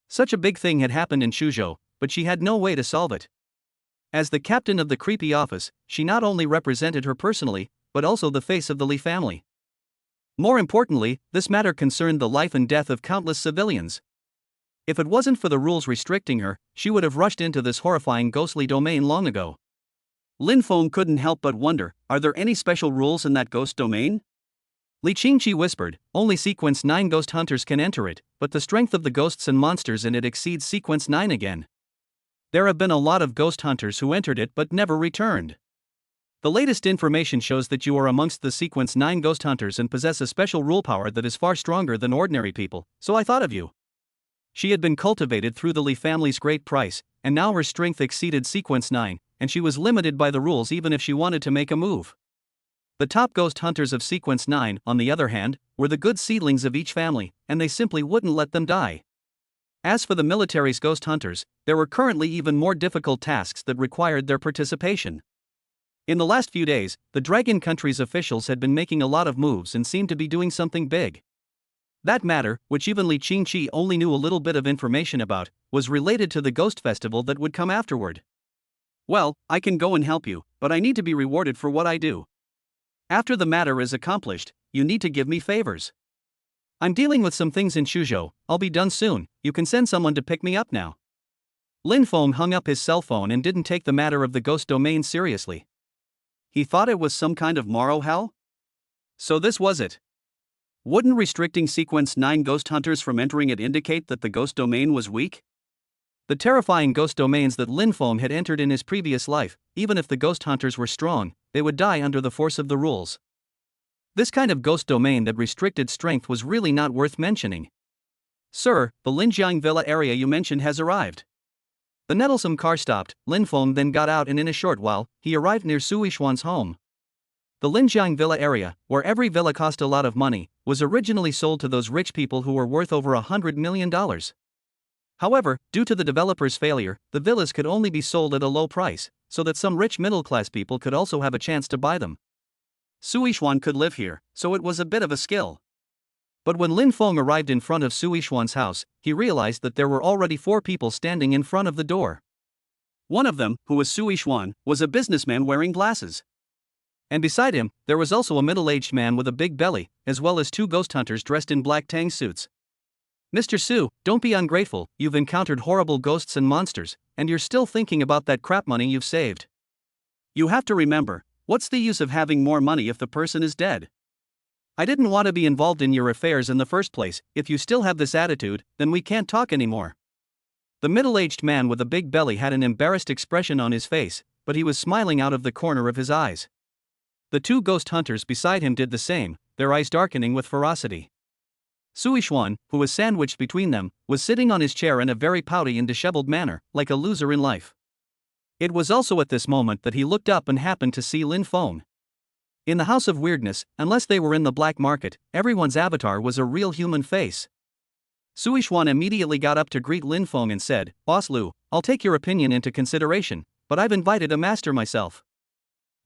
Such a big thing had happened in Shuzhou, but she had no way to solve it. As the captain of the creepy office, she not only represented her personally, but also the face of the Li family. More importantly, this matter concerned the life and death of countless civilians. If it wasn't for the rules restricting her, she would have rushed into this horrifying ghostly domain long ago. Lin Feng couldn't help but wonder, are there any special rules in that ghost domain? Li Qingqi whispered, only Sequence 9 ghost hunters can enter it, but the strength of the ghosts and monsters in it exceeds Sequence 9 again. There have been a lot of ghost hunters who entered it but never returned. The latest information shows that you are amongst the Sequence 9 ghost hunters and possess a special rule power that is far stronger than ordinary people, so I thought of you. She had been cultivated through the Li family's great price, and now her strength exceeded Sequence 9, and she was limited by the rules even if she wanted to make a move. The top ghost hunters of Sequence 9, on the other hand, were the good seedlings of each family, and they simply wouldn't let them die. As for the military's ghost hunters, there were currently even more difficult tasks that required their participation. In the last few days, the Dragon Country's officials had been making a lot of moves and seemed to be doing something big. That matter, which even Li Qingqi only knew a little bit of information about, was related to the ghost festival that would come afterward. Well, I can go and help you, but I need to be rewarded for what I do. After the matter is accomplished, you need to give me favors. I'm dealing with some things in Shuzhou, I'll be done soon, you can send someone to pick me up now. Lin Feng hung up his cell phone and didn't take the matter of the ghost domain seriously. He thought it was some kind of moral hell? So this was it. Wouldn't restricting sequence 9 ghost hunters from entering it indicate that the ghost domain was weak? The terrifying ghost domains that Lin Feng had entered in his previous life, even if the ghost hunters were strong, they would die under the force of the rules. This kind of ghost domain that restricted strength was really not worth mentioning. Sir, the Linjiang Villa area you mentioned has arrived. The nettlesome car stopped, Lin Feng then got out and in a short while, he arrived near Sui Xuan's home. The Linjiang Villa area, where every villa cost a lot of money, was originally sold to those rich people who were worth over $100 million. However, due to the developer's failure, the villas could only be sold at a low price, so that some rich middle-class people could also have a chance to buy them. Sui Xuan could live here, so it was a bit of a skill. But when Lin Feng arrived in front of Sui Xuan's house, he realized that there were already 4 people standing in front of the door. One of them, who was Sui Xuan, was a businessman wearing glasses. And beside him, there was also a middle-aged man with a big belly, as well as 2 ghost hunters dressed in black tang suits. Mr. Su, don't be ungrateful, you've encountered horrible ghosts and monsters, and you're still thinking about that crap money you've saved. You have to remember, what's the use of having more money if the person is dead? I didn't want to be involved in your affairs in the first place. If you still have this attitude, then we can't talk anymore. The middle-aged man with a big belly had an embarrassed expression on his face, but he was smiling out of the corner of his eyes. The 2 ghost hunters beside him did the same, their eyes darkening with ferocity. Sui Xuan, who was sandwiched between them, was sitting on his chair in a very pouty and disheveled manner, like a loser in life. It was also at this moment that he looked up and happened to see Lin Feng. In the House of Weirdness, unless they were in the black market, everyone's avatar was a real human face. Sui Xuan immediately got up to greet Lin Feng and said, "Boss Lu, I'll take your opinion into consideration, but I've invited a master myself."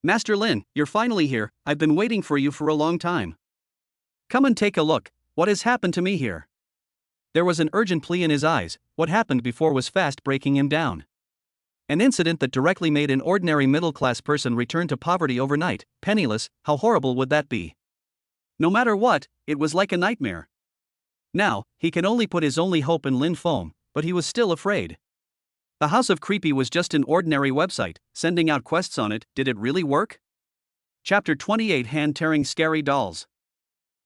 "Master Lin, you're finally here, I've been waiting for you for a long time. Come and take a look, what has happened to me here?" There was an urgent plea in his eyes. What happened before was fast breaking him down. An incident that directly made an ordinary middle-class person return to poverty overnight, penniless, how horrible would that be? No matter what, it was like a nightmare. Now, he can only put his only hope in Lin Feng, but he was still afraid. The House of Creepy was just an ordinary website, sending out quests on it, did it really work? Chapter 28 Hand-Tearing Scary Dolls.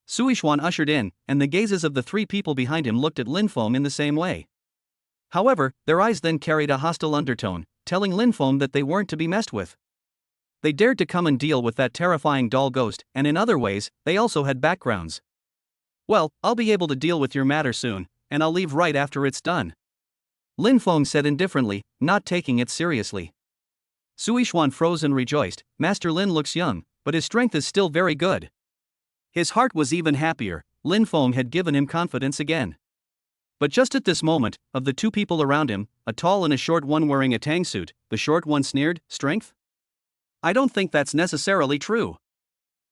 Sui Xuan ushered in, and the gazes of the 3 people behind him looked at Lin Feng in the same way. However, their eyes then carried a hostile undertone, telling Lin Feng that they weren't to be messed with. They dared to come and deal with that terrifying doll ghost, and in other ways, they also had backgrounds. "Well, I'll be able to deal with your matter soon, and I'll leave right after it's done," Lin Feng said indifferently, not taking it seriously. Sui Xuan froze and rejoiced. Master Lin looks young, but his strength is still very good. His heart was even happier, Lin Feng had given him confidence again. But just at this moment, of the 2 people around him, a tall and a short one wearing a tang suit, the short one sneered, "Strength? I don't think that's necessarily true.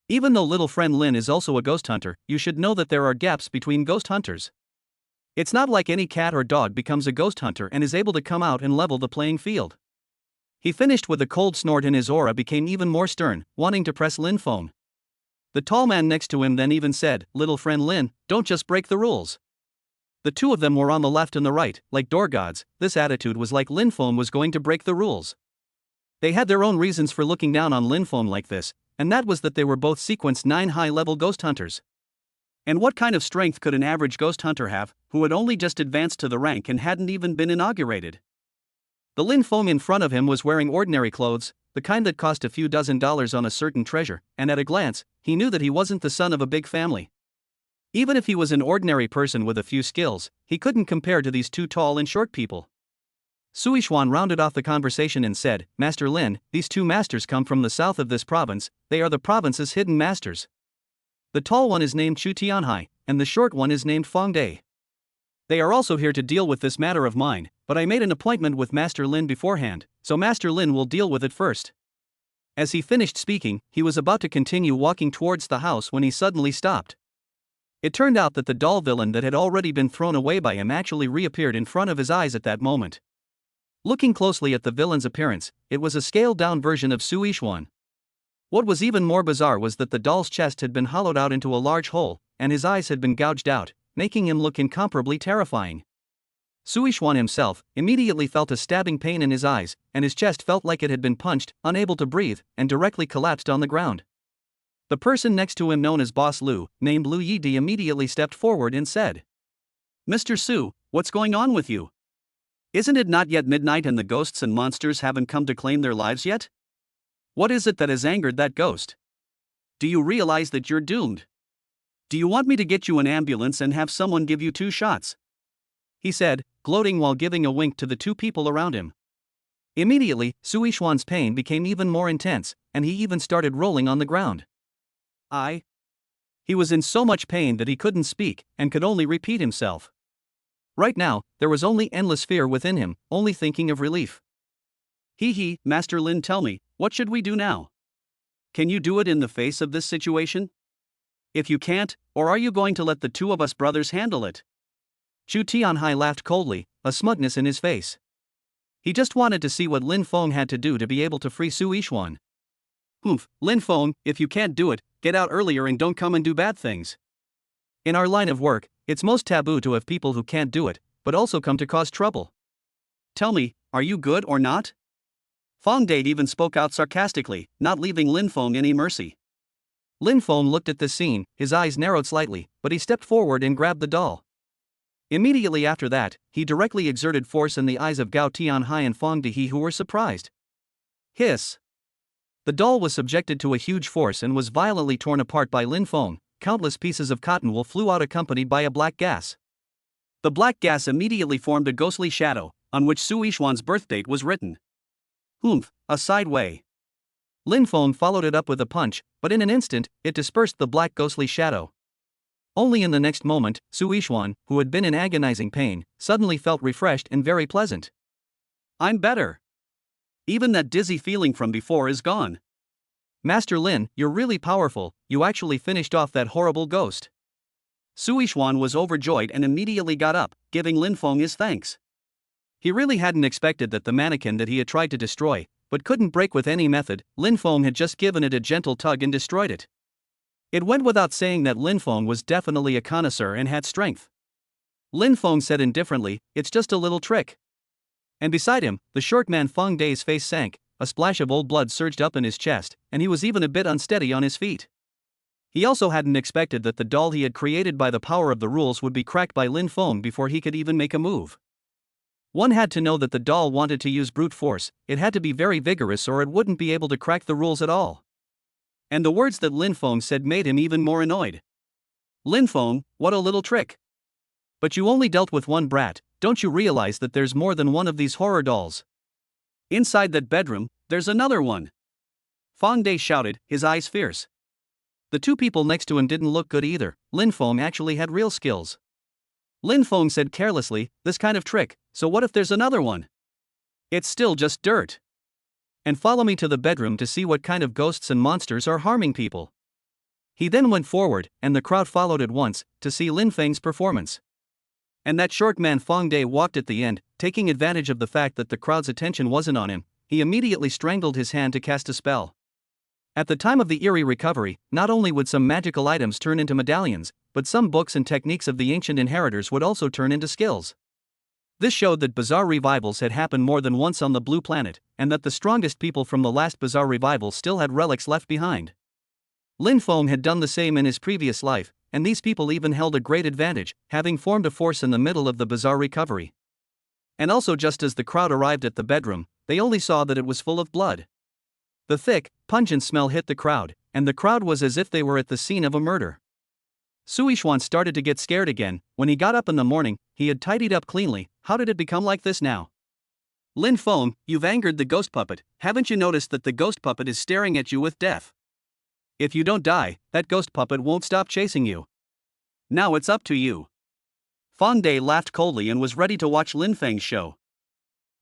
Even though little friend Lin is also a ghost hunter, you should know that there are gaps between ghost hunters. It's not like any cat or dog becomes a ghost hunter and is able to come out and level the playing field." He finished with a cold snort and his aura became even more stern, wanting to press Lin Feng. The tall man next to him then even said, "Little friend Lin, don't just break the rules." The 2 of them were on the left and the right, like door gods. This attitude was like Lin Feng was going to break the rules. They had their own reasons for looking down on Lin Feng like this, and that was that they were both sequence 9 high-level ghost hunters. And what kind of strength could an average ghost hunter have, who had only just advanced to the rank and hadn't even been inaugurated? The Lin Feng in front of him was wearing ordinary clothes, the kind that cost a few $dozen on a certain treasure, and at a glance, he knew that he wasn't the son of a big family. Even if he was an ordinary person with a few skills, he couldn't compare to these 2 tall and short people. Sui Xuan rounded off the conversation and said, "Master Lin, these 2 masters come from the south of this province, they are the province's hidden masters. The tall one is named Chu Tianhai, and the short one is named Feng Dai. They are also here to deal with this matter of mine, but I made an appointment with Master Lin beforehand, so Master Lin will deal with it first." As he finished speaking, he was about to continue walking towards the house when he suddenly stopped. It turned out that the doll villain that had already been thrown away by him actually reappeared in front of his eyes at that moment. Looking closely at the villain's appearance, it was a scaled-down version of Sui Xuan. What was even more bizarre was that the doll's chest had been hollowed out into a large hole, and his eyes had been gouged out, making him look incomparably terrifying. Suishwan himself immediately felt a stabbing pain in his eyes, and his chest felt like it had been punched, unable to breathe, and directly collapsed on the ground. The person next to him, known as Boss Lu, named Lu Yidi, immediately stepped forward and said, "Mr. Su, what's going on with you? Isn't it not yet midnight and the ghosts and monsters haven't come to claim their lives yet? What is it that has angered that ghost? Do you realize that you're doomed? Do you want me to get you an ambulance and have someone give you 2 shots?" he said, gloating while giving a wink to the 2 people around him. Immediately, Suishwan's pain became even more intense, and he even started rolling on the ground. He was in so much pain that he couldn't speak, and could only repeat himself. Right now, there was only endless fear within him, only thinking of relief. Master Lin, tell me, what should we do now? Can you do it in the face of this situation? If you can't, or are you going to let the 2 of us brothers handle it? Chu Tianhai laughed coldly, a smugness in his face. He just wanted to see what Lin Feng had to do to be able to free Su Yixuan. Lin Feng, if you can't do it, get out earlier and don't come and do bad things. In our line of work, it's most taboo to have people who can't do it, but also come to cause trouble. Tell me, are you good or not? Feng Date even spoke out sarcastically, not leaving Lin Feng any mercy. Lin Feng looked at this scene, his eyes narrowed slightly, but he stepped forward and grabbed the doll. Immediately after that, he directly exerted force in the eyes of Gao Tianhai and Feng Dehe, who were surprised. Hiss! The doll was subjected to a huge force and was violently torn apart by Lin Feng. Countless pieces of cotton wool flew out accompanied by a black gas. The black gas immediately formed a ghostly shadow, on which Su Yixuan's birth date was written. A side way. Lin Feng followed it up with a punch, but in an instant, it dispersed the black ghostly shadow. Only in the next moment, Su Yixuan, who had been in agonizing pain, suddenly felt refreshed and very pleasant. I'm better. Even that dizzy feeling from before is gone. Master Lin, you're really powerful, you actually finished off that horrible ghost. Su Yixuan was overjoyed and immediately got up, giving Lin Feng his thanks. He really hadn't expected that the mannequin that he had tried to destroy, but couldn't break with any method, Lin Feng had just given it a gentle tug and destroyed it. It went without saying that Lin Feng was definitely a connoisseur and had strength. Lin Feng said indifferently, "It's just a little trick." And beside him, the short man Feng Day's face sank, a splash of old blood surged up in his chest, and he was even a bit unsteady on his feet. He also hadn't expected that the doll he had created by the power of the rules would be cracked by Lin Feng before he could even make a move. One had to know that the doll wanted to use brute force, it had to be very vigorous or it wouldn't be able to crack the rules at all. And the words that Lin Feng said made him even more annoyed. Lin Feng, what a little trick. But you only dealt with one brat, don't you realize that there's more than one of these horror dolls? Inside that bedroom, there's another one. Feng Day shouted, his eyes fierce. The 2 people next to him didn't look good either. Lin Feng actually had real skills. Lin Feng said carelessly, this kind of trick, so what if there's another one? It's still just dirt. And follow me to the bedroom to see what kind of ghosts and monsters are harming people. He then went forward, and the crowd followed at once, to see Lin Feng's performance. And that short man Feng Day walked at the end, taking advantage of the fact that the crowd's attention wasn't on him. He immediately strangled his hand to cast a spell. At the time of the eerie recovery, not only would some magical items turn into medallions, but some books and techniques of the ancient inheritors would also turn into skills. This showed that bizarre revivals had happened more than once on the blue planet, and that the strongest people from the last bizarre revival still had relics left behind. Lin Feng had done the same in his previous life, and these people even held a great advantage, having formed a force in the middle of the bizarre recovery. And also, just as the crowd arrived at the bedroom, they only saw that it was full of blood. The thick, pungent smell hit the crowd, and the crowd was as if they were at the scene of a murder. Su Yixuan started to get scared again. When he got up in the morning, he had tidied up cleanly. How did it become like this now? Lin Feng, you've angered the ghost puppet. Haven't you noticed that the ghost puppet is staring at you with death? If you don't die, that ghost puppet won't stop chasing you. Now it's up to you. Feng Day laughed coldly and was ready to watch Lin Feng's show.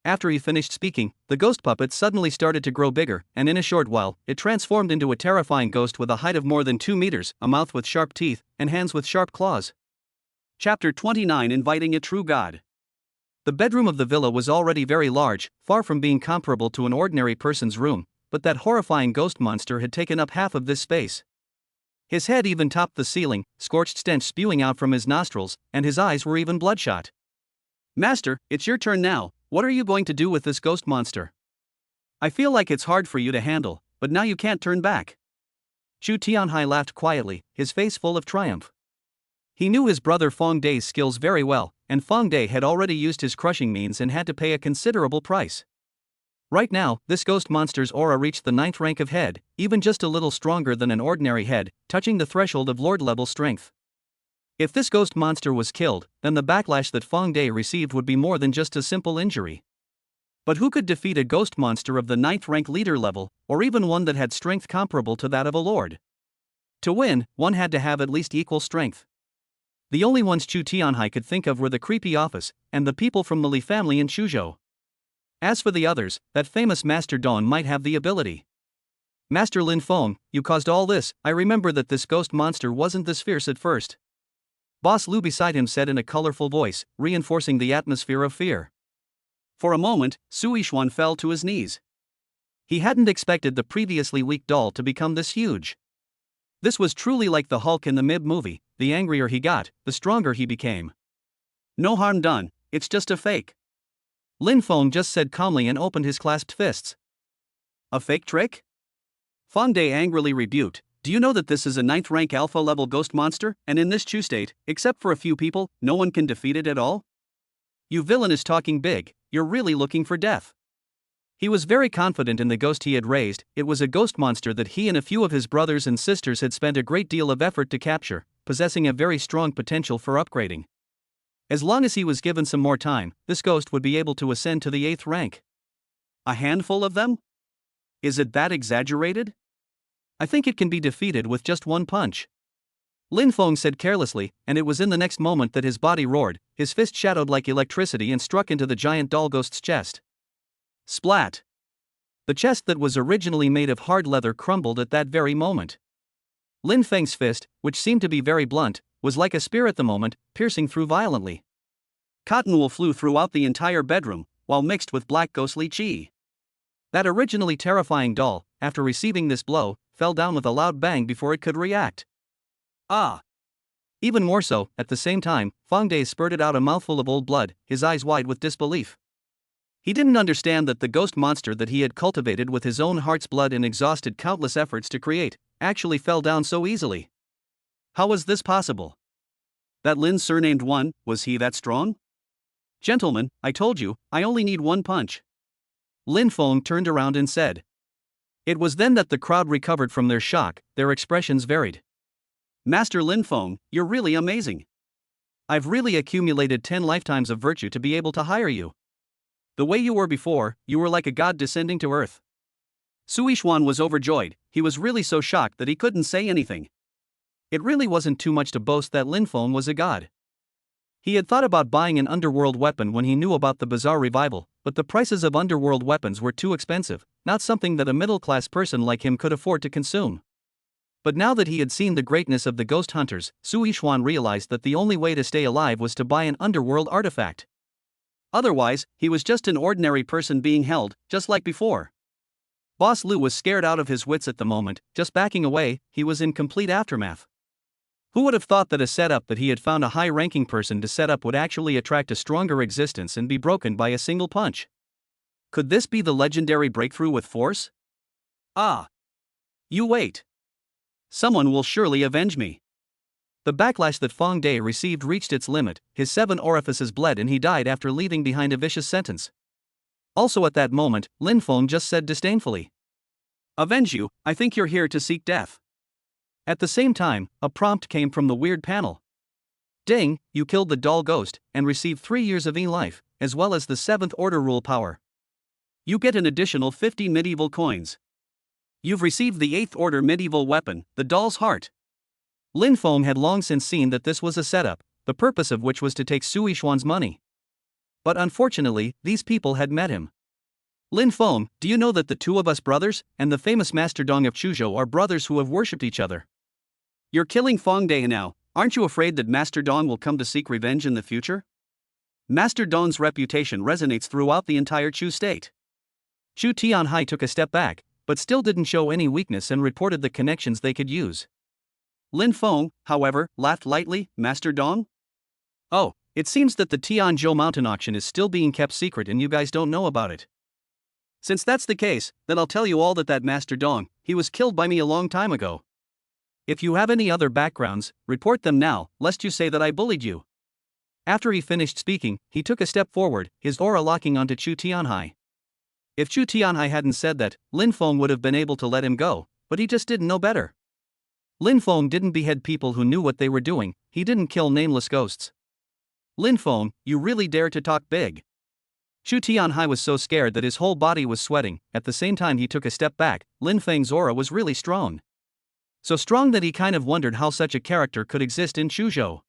After he finished speaking, the ghost puppet suddenly started to grow bigger, and in a short while, it transformed into a terrifying ghost with a height of more than 2 meters, a mouth with sharp teeth, and hands with sharp claws. Chapter 29, Inviting a True God. The bedroom of the villa was already very large, far from being comparable to an ordinary person's room, but that horrifying ghost monster had taken up half of this space. His head even topped the ceiling, scorched stench spewing out from his nostrils, and his eyes were even bloodshot. "Master, it's your turn now. What are you going to do with this ghost monster? I feel like it's hard for you to handle, but now you can't turn back." Chu Tianhai laughed quietly, his face full of triumph. He knew his brother Fong Day's skills very well, and Fong Day had already used his crushing means and had to pay a considerable price. Right now, this ghost monster's aura reached the 9th rank of head, even just a little stronger than an ordinary head, touching the threshold of lord-level strength. If this ghost monster was killed, then the backlash that Fong Day received would be more than just a simple injury. But who could defeat a ghost monster of the 9th rank leader level, or even one that had strength comparable to that of a lord? To win, one had to have at least equal strength. The only ones Chu Tianhai could think of were the creepy office, and the people from the Li family in Chuzhou. As for the others, that famous Master Dawn might have the ability. "Master Lin Feng, you caused all this. I remember that this ghost monster wasn't this fierce at first." Boss Lu beside him said in a colorful voice, reinforcing the atmosphere of fear. For a moment, Sui Xuan fell to his knees. He hadn't expected the previously weak doll to become this huge. This was truly like the Hulk in the MIB movie. The angrier he got, the stronger he became. "No harm done, it's just a fake," Lin Feng just said calmly and opened his clasped fists. "A fake trick?" Fong Day angrily rebuked. "Do you know that this is a 9th rank alpha level ghost monster, and in this Chu state, except for a few people, no one can defeat it at all? You villain is talking big, you're really looking for death." He was very confident in the ghost he had raised. It was a ghost monster that he and a few of his brothers and sisters had spent a great deal of effort to capture, possessing a very strong potential for upgrading. As long as he was given some more time, this ghost would be able to ascend to the 8th rank. A handful of them? Is it that exaggerated? I think it can be defeated with just one punch, Lin Feng said carelessly, and it was in the next moment that his body roared, his fist shadowed like electricity and struck into the giant doll ghost's chest. Splat! The chest that was originally made of hard leather crumbled at that very moment. Lin Feng's fist, which seemed to be very blunt, was like a spear at the moment, piercing through violently. Cotton wool flew throughout the entire bedroom, while mixed with black ghostly chi. That originally terrifying doll, after receiving this blow, fell down with a loud bang before it could react. Ah! Even more so, at the same time, Fong Day spurted out a mouthful of old blood, his eyes wide with disbelief. He didn't understand that the ghost monster that he had cultivated with his own heart's blood and exhausted countless efforts to create, actually fell down so easily. How was this possible? That Lin surnamed one, was he that strong? Gentlemen, I told you, I only need one punch. Lin Feng turned around and said. It was then that the crowd recovered from their shock, their expressions varied. Master Lin Feng, you're really amazing. I've really accumulated 10 lifetimes of virtue to be able to hire you. The way you were before, you were like a god descending to earth. Sui Xuan was overjoyed, he was really so shocked that he couldn't say anything. It really wasn't too much to boast that Lin Feng was a god. He had thought about buying an underworld weapon when he knew about the bizarre revival, but the prices of underworld weapons were too expensive, not something that a middle-class person like him could afford to consume. But now that he had seen the greatness of the ghost hunters, Sui Xuan realized that the only way to stay alive was to buy an underworld artifact. Otherwise, he was just an ordinary person being held, just like before. Boss Lu was scared out of his wits at the moment, just backing away, he was in complete aftermath. Who would have thought that a setup that he had found a high-ranking person to set up would actually attract a stronger existence and be broken by a single punch? Could this be the legendary breakthrough with force? Ah! You wait. Someone will surely avenge me. The backlash that Fong Day received reached its limit, his 7 orifices bled and he died after leaving behind a vicious sentence. Also at that moment, Lin Feng just said disdainfully. Avenge you, I think you're here to seek death. At the same time, a prompt came from the weird panel. Ding, you killed the doll ghost, and received 3 years of E-life, as well as the 7th order rule power. You get an additional 50 medieval coins. You've received the 8th order medieval weapon, the doll's heart. Lin Feng had long since seen that this was a setup, the purpose of which was to take Sui Xuan's money. But unfortunately, these people had met him. Lin Feng, do you know that the 2 of us brothers, and the famous Master Dong of Chuzhou are brothers who have worshipped each other? You're killing Fong Day now, aren't you afraid that Master Dong will come to seek revenge in the future? Master Dong's reputation resonates throughout the entire Chu state. Chu Tianhai took a step back, but still didn't show any weakness and reported the connections they could use. Lin Feng, however, laughed lightly. Master Dong? Oh, it seems that the Tianzhou mountain auction is still being kept secret and you guys don't know about it. Since that's the case, then I'll tell you all that Master Dong, he was killed by me a long time ago. If you have any other backgrounds, report them now, lest you say that I bullied you. After he finished speaking, he took a step forward, his aura locking onto Chu Tianhai. If Chu Tianhai hadn't said that, Lin Feng would have been able to let him go, but he just didn't know better. Lin Feng didn't behead people who knew what they were doing, he didn't kill nameless ghosts. Lin Feng, you really dare to talk big. Chu Tianhai was so scared that his whole body was sweating. At the same time he took a step back. Lin Feng's aura was really strong. So strong that he kind of wondered how such a character could exist in Chuzhou.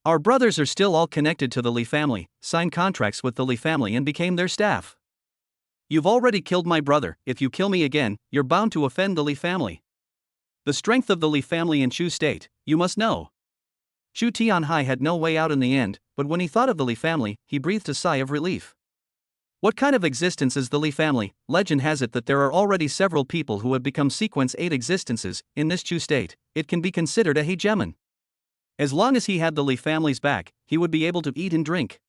Our brothers are still all connected to the Li family, signed contracts with the Li family and became their staff. You've already killed my brother, if you kill me again, you're bound to offend the Li family. The strength of the Li family in Chu state, you must know. Chu Tianhai had no way out in the end, but when he thought of the Li family, he breathed a sigh of relief. What kind of existence is the Li family? Legend has it that there are already several people who have become sequence 8 existences. In this Chu state, it can be considered a hegemon. As long as he had the Li family's back, he would be able to eat and drink.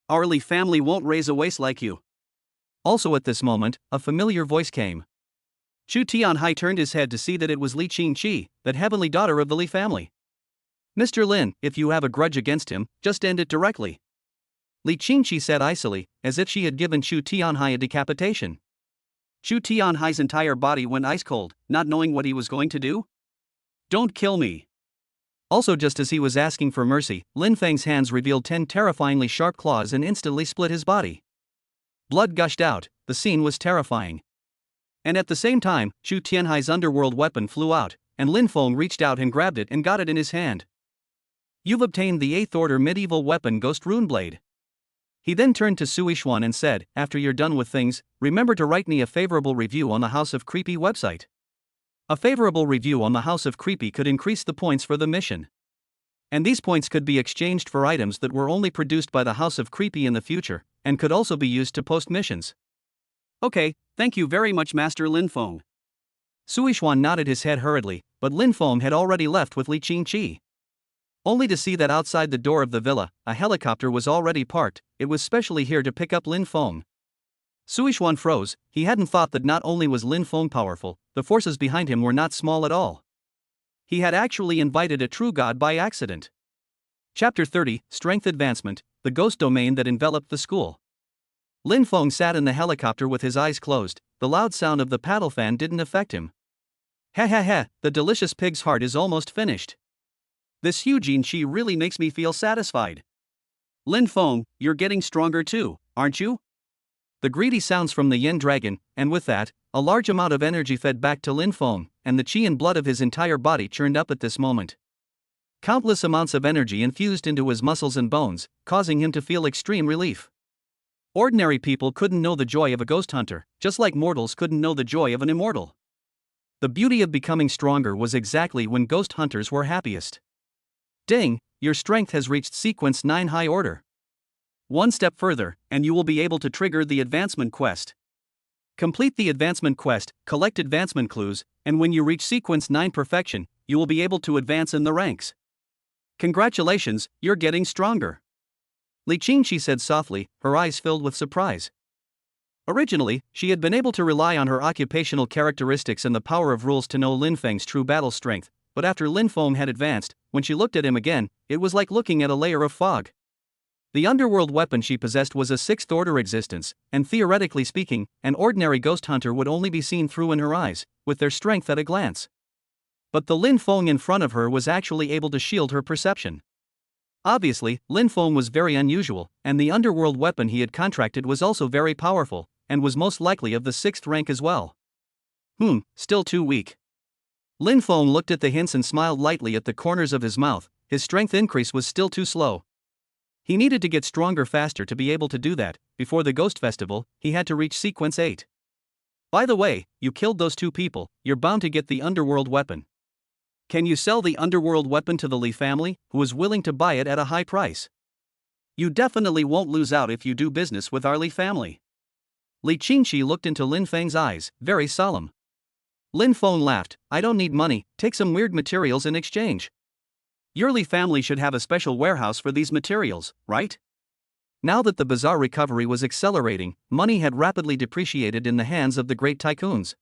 Our Li family won't raise a waste like you. Also at this moment, a familiar voice came. Chu Tianhai turned his head to see that it was Li Qingqi, that heavenly daughter of the Li family. Mr. Lin, if you have a grudge against him, just end it directly. Li Qingqi said icily, as if she had given Chu Tianhai a decapitation. Chu Tianhai's entire body went ice cold, not knowing what he was going to do. Don't kill me. Also just as he was asking for mercy, Lin Feng's hands revealed 10 terrifyingly sharp claws and instantly split his body. Blood gushed out, the scene was terrifying. And at the same time, Chu Tianhai's underworld weapon flew out, and Lin Feng reached out and grabbed it and got it in his hand. You've obtained the 8th order medieval weapon Ghost Runeblade. He then turned to Sui Xuan and said, after you're done with things, remember to write me a favorable review on the House of Creepy website. A favorable review on the House of Creepy could increase the points for the mission. And these points could be exchanged for items that were only produced by the House of Creepy in the future, and could also be used to post missions. Okay, thank you very much Master Lin Feng. Sui Xuan nodded his head hurriedly, but Lin Feng had already left with Li Qingqi. Only to see that outside the door of the villa, a helicopter was already parked. It was specially here to pick up Lin Feng. Sui Xuan froze. He hadn't thought that not only was Lin Feng powerful, the forces behind him were not small at all. He had actually invited a true god by accident. Chapter 30, Strength Advancement, the ghost domain that enveloped the school. Lin Feng sat in the helicopter with his eyes closed. The loud sound of the paddle fan didn't affect him. Ha ha ha, the delicious pig's heart is almost finished. This huge Qi really makes me feel satisfied. Lin Feng, you're getting stronger too, aren't you? The greedy sounds from the Yin Dragon, and with that, a large amount of energy fed back to Lin Feng, and the qi and blood of his entire body churned up at this moment. Countless amounts of energy infused into his muscles and bones, causing him to feel extreme relief. Ordinary people couldn't know the joy of a ghost hunter, just like mortals couldn't know the joy of an immortal. The beauty of becoming stronger was exactly when ghost hunters were happiest. Ding, your strength has reached sequence 9 high order. One step further, and you will be able to trigger the advancement quest. Complete the advancement quest, collect advancement clues, and when you reach sequence 9 perfection, you will be able to advance in the ranks. Congratulations, you're getting stronger. Li Qingqi said softly, her eyes filled with surprise. Originally, she had been able to rely on her occupational characteristics and the power of rules to know Lin Feng's true battle strength, but after Lin Feng had advanced, when she looked at him again, it was like looking at a layer of fog. The underworld weapon she possessed was a 6th order existence, and theoretically speaking, an ordinary ghost hunter would only be seen through in her eyes, with their strength at a glance. But the Lin Feng in front of her was actually able to shield her perception. Obviously, Lin Feng was very unusual, and the underworld weapon he had contracted was also very powerful, and was most likely of the 6th rank as well. Still too weak. Lin Feng looked at the hints and smiled lightly at the corners of his mouth. His strength increase was still too slow. He needed to get stronger faster to be able to do that. Before the Ghost Festival, he had to reach sequence 8. By the way, you killed those 2 people, you're bound to get the underworld weapon. Can you sell the underworld weapon to the Li family, who is willing to buy it at a high price? You definitely won't lose out if you do business with our Li family. Li Qingqi looked into Lin Feng's eyes, very solemn. Lin Feng laughed, I don't need money, take some weird materials in exchange. Your Li family should have a special warehouse for these materials, right? Now that the bazaar recovery was accelerating, money had rapidly depreciated in the hands of the great tycoons.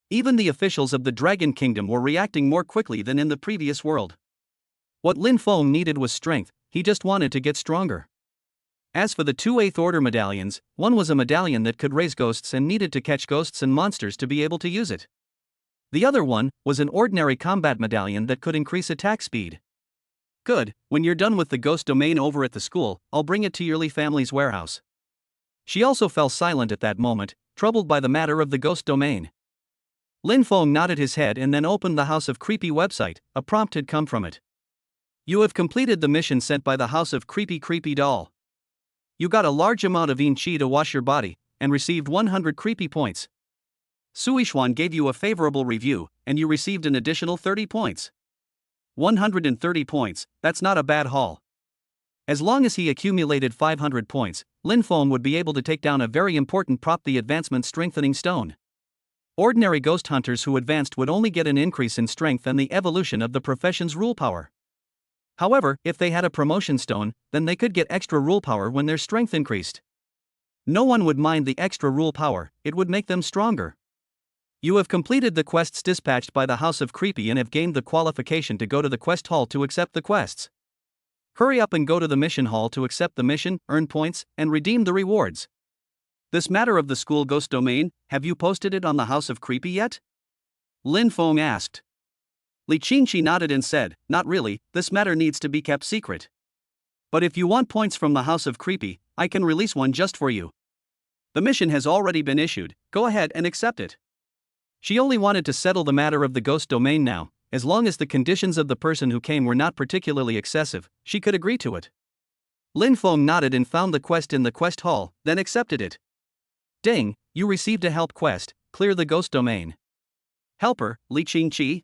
Even the officials of the Dragon Kingdom were reacting more quickly than in the previous world. What Lin Feng needed was strength, he just wanted to get stronger. As for the 2 8th Order medallions, one was a medallion that could raise ghosts and needed to catch ghosts and monsters to be able to use it. The other one was an ordinary combat medallion that could increase attack speed. Good, when you're done with the ghost domain over at the school, I'll bring it to your Li family's warehouse. She also fell silent at that moment, troubled by the matter of the ghost domain. Lin Feng nodded his head and then opened the House of Creepy website. A prompt had come from it. You have completed the mission sent by the House of Creepy Doll. You got a large amount of yin qi to wash your body, and received 100 creepy points. Suishuan gave you a favorable review, and you received an additional 30 points. 130 points, that's not a bad haul. As long as he accumulated 500 points, Lin Feng would be able to take down a very important prop, the Advancement Strengthening Stone. Ordinary ghost hunters who advanced would only get an increase in strength and the evolution of the profession's rule power. However, if they had a promotion stone, then they could get extra rule power when their strength increased. No one would mind the extra rule power, it would make them stronger. You have completed the quests dispatched by the House of Creepy and have gained the qualification to go to the quest hall to accept the quests. Hurry up and go to the mission hall to accept the mission, earn points, and redeem the rewards. This matter of the school ghost domain, have you posted it on the House of Creepy yet? Lin Feng asked. Li Qingqi nodded and said, not really, this matter needs to be kept secret. But if you want points from the House of Creepy, I can release one just for you. The mission has already been issued, go ahead and accept it. She only wanted to settle the matter of the ghost domain now, as long as the conditions of the person who came were not particularly excessive, she could agree to it. Lin Feng nodded and found the quest in the quest hall, then accepted it. Ding, you received a help quest, clear the ghost domain. Helper, Li Qingqi.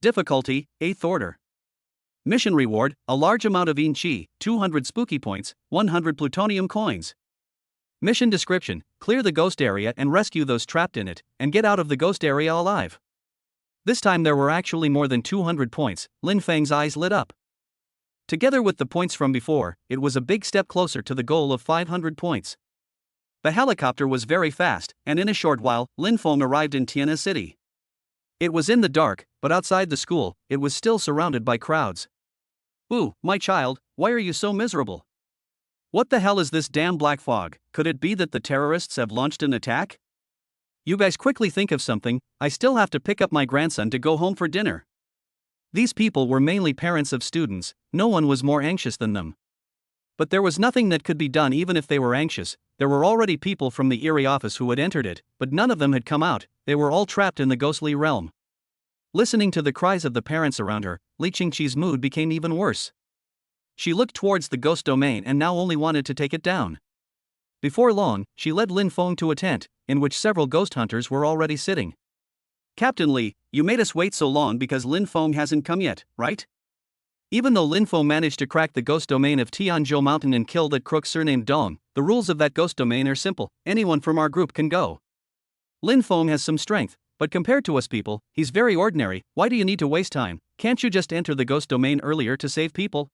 Difficulty, 8th Order. Mission reward, a large amount of yin qi, 200 spooky points, 100 plutonium coins. Mission description, clear the ghost area and rescue those trapped in it, and get out of the ghost area alive. This time there were actually more than 200 points, Lin Feng's eyes lit up. Together with the points from before, it was a big step closer to the goal of 500 points. The helicopter was very fast, and in a short while, Lin Feng arrived in Tianhe City. It was in the dark, but outside the school, it was still surrounded by crowds. Ooh, my child, why are you so miserable? What the hell is this damn black fog? Could it be that the terrorists have launched an attack? You guys quickly think of something, I still have to pick up my grandson to go home for dinner. These people were mainly parents of students, no one was more anxious than them. But there was nothing that could be done even if they were anxious. There were already people from the Eerie office who had entered it, but none of them had come out, they were all trapped in the ghostly realm. Listening to the cries of the parents around her, Li Qingqi's mood became even worse. She looked towards the ghost domain and now only wanted to take it down. Before long, she led Lin Feng to a tent, in which several ghost hunters were already sitting. Captain Li, you made us wait so long because Lin Feng hasn't come yet, right? Even though Lin Feng managed to crack the ghost domain of Tianzhou Mountain and kill that crook surnamed Dong, the rules of that ghost domain are simple, anyone from our group can go. Lin Feng has some strength, but compared to us people, he's very ordinary, why do you need to waste time, can't you just enter the ghost domain earlier to save people?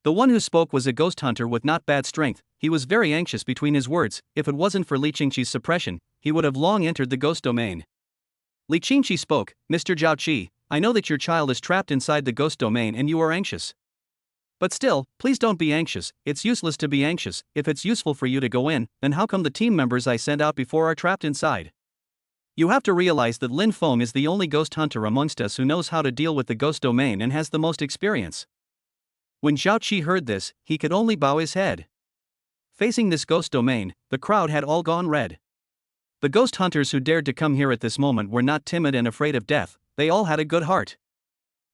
The one who spoke was a ghost hunter with not bad strength, he was very anxious between his words, if it wasn't for Li Qingqi's suppression, he would have long entered the ghost domain. Li Qingqi spoke, Mr. Zhao Qi, I know that your child is trapped inside the ghost domain and you are anxious. But still, please don't be anxious, it's useless to be anxious, if it's useful for you to go in, then how come the team members I sent out before are trapped inside? You have to realize that Lin Feng is the only ghost hunter amongst us who knows how to deal with the ghost domain and has the most experience. When Zhao Qi heard this, he could only bow his head. Facing this ghost domain, the crowd had all gone red. The ghost hunters who dared to come here at this moment were not timid and afraid of death, they all had a good heart.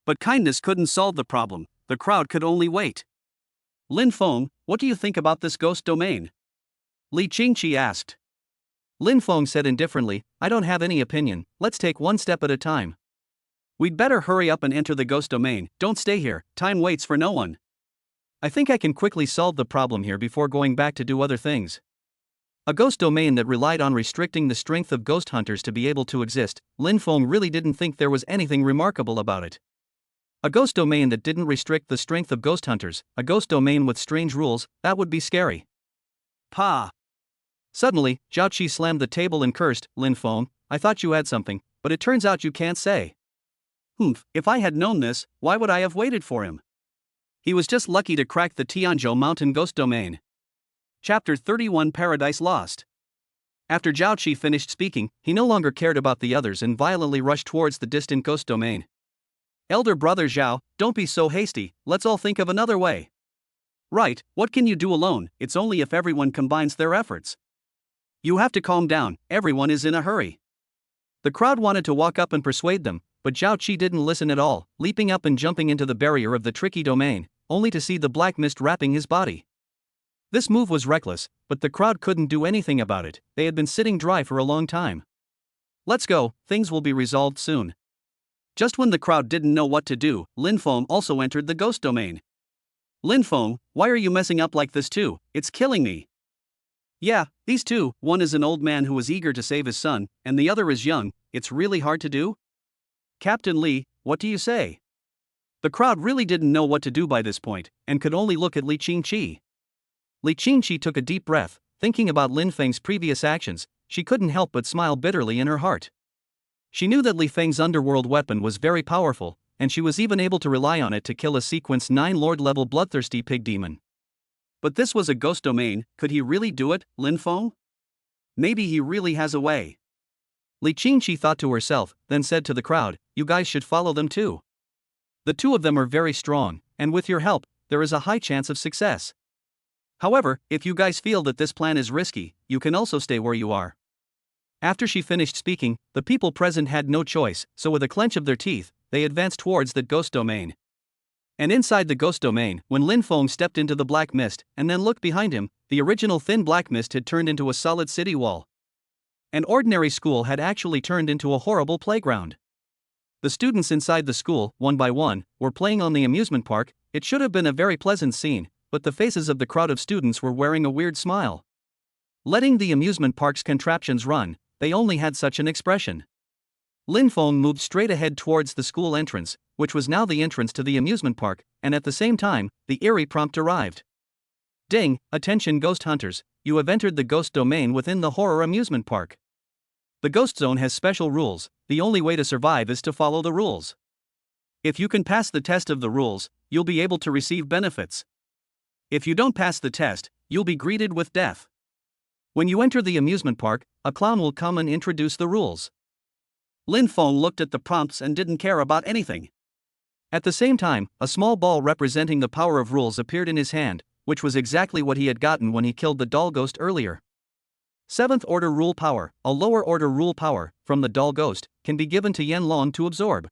But kindness couldn't solve the problem, the crowd could only wait. Lin Feng, what do you think about this ghost domain? Li Qingqi asked. Lin Feng said indifferently, I don't have any opinion, let's take one step at a time. We'd better hurry up and enter the ghost domain, don't stay here, time waits for no one. I think I can quickly solve the problem here before going back to do other things. A ghost domain that relied on restricting the strength of ghost hunters to be able to exist. Lin Feng really didn't think there was anything remarkable about it. A ghost domain that didn't restrict the strength of ghost hunters, a ghost domain with strange rules, that would be scary. Pa! Suddenly, Zhao Qi slammed the table and cursed, Lin Feng, I thought you had something, but it turns out you can't say. Humph, if I had known this, why would I have waited for him? He was just lucky to crack the Tianzhou Mountain Ghost Domain. Chapter 31 Paradise Lost. After Zhao Qi finished speaking, he no longer cared about the others and violently rushed towards the distant ghost domain. Elder brother Zhao, don't be so hasty, let's all think of another way. Right, what can you do alone? It's only if everyone combines their efforts. You have to calm down, everyone is in a hurry. The crowd wanted to walk up and persuade them, but Zhao Qi didn't listen at all, leaping up and jumping into the barrier of the tricky domain, only to see the black mist wrapping his body. This move was reckless, but the crowd couldn't do anything about it, they had been sitting dry for a long time. Let's go, things will be resolved soon. Just when the crowd didn't know what to do, Lin Feng also entered the ghost domain. Lin Feng, why are you messing up like this too? It's killing me. Yeah, these two, one is an old man who is eager to save his son, and the other is young, it's really hard to do? Captain Li, what do you say? The crowd really didn't know what to do by this point, and could only look at Li Qingqi. Li Qingqi took a deep breath, thinking about Lin Feng's previous actions, she couldn't help but smile bitterly in her heart. She knew that Li Feng's underworld weapon was very powerful, and she was even able to rely on it to kill a sequence 9 Lord-level bloodthirsty pig demon. But this was a ghost domain, could he really do it, Lin Feng? Maybe he really has a way. Li Qingqi thought to herself, then said to the crowd, you guys should follow them too. The two of them are very strong, and with your help, there is a high chance of success. However, if you guys feel that this plan is risky, you can also stay where you are. After she finished speaking, the people present had no choice, so with a clench of their teeth, they advanced towards the ghost domain. And inside the ghost domain, when Lin Feng stepped into the black mist, and then looked behind him, the original thin black mist had turned into a solid city wall. An ordinary school had actually turned into a horrible playground. The students inside the school, one by one, were playing on the amusement park. It should have been a very pleasant scene, but the faces of the crowd of students were wearing a weird smile. Letting the amusement park's contraptions run, they only had such an expression. Lin Feng moved straight ahead towards the school entrance, which was now the entrance to the amusement park, and at the same time, the eerie prompt arrived. Ding, attention ghost hunters, you have entered the ghost domain within the horror amusement park. The ghost zone has special rules, the only way to survive is to follow the rules. If you can pass the test of the rules, you'll be able to receive benefits. If you don't pass the test, you'll be greeted with death. When you enter the amusement park, a clown will come and introduce the rules. Lin Feng looked at the prompts and didn't care about anything. At the same time, a small ball representing the power of rules appeared in his hand, which was exactly what he had gotten when he killed the doll ghost earlier. 7th order rule power, a lower order rule power, from the doll ghost, can be given to Yen Long to absorb.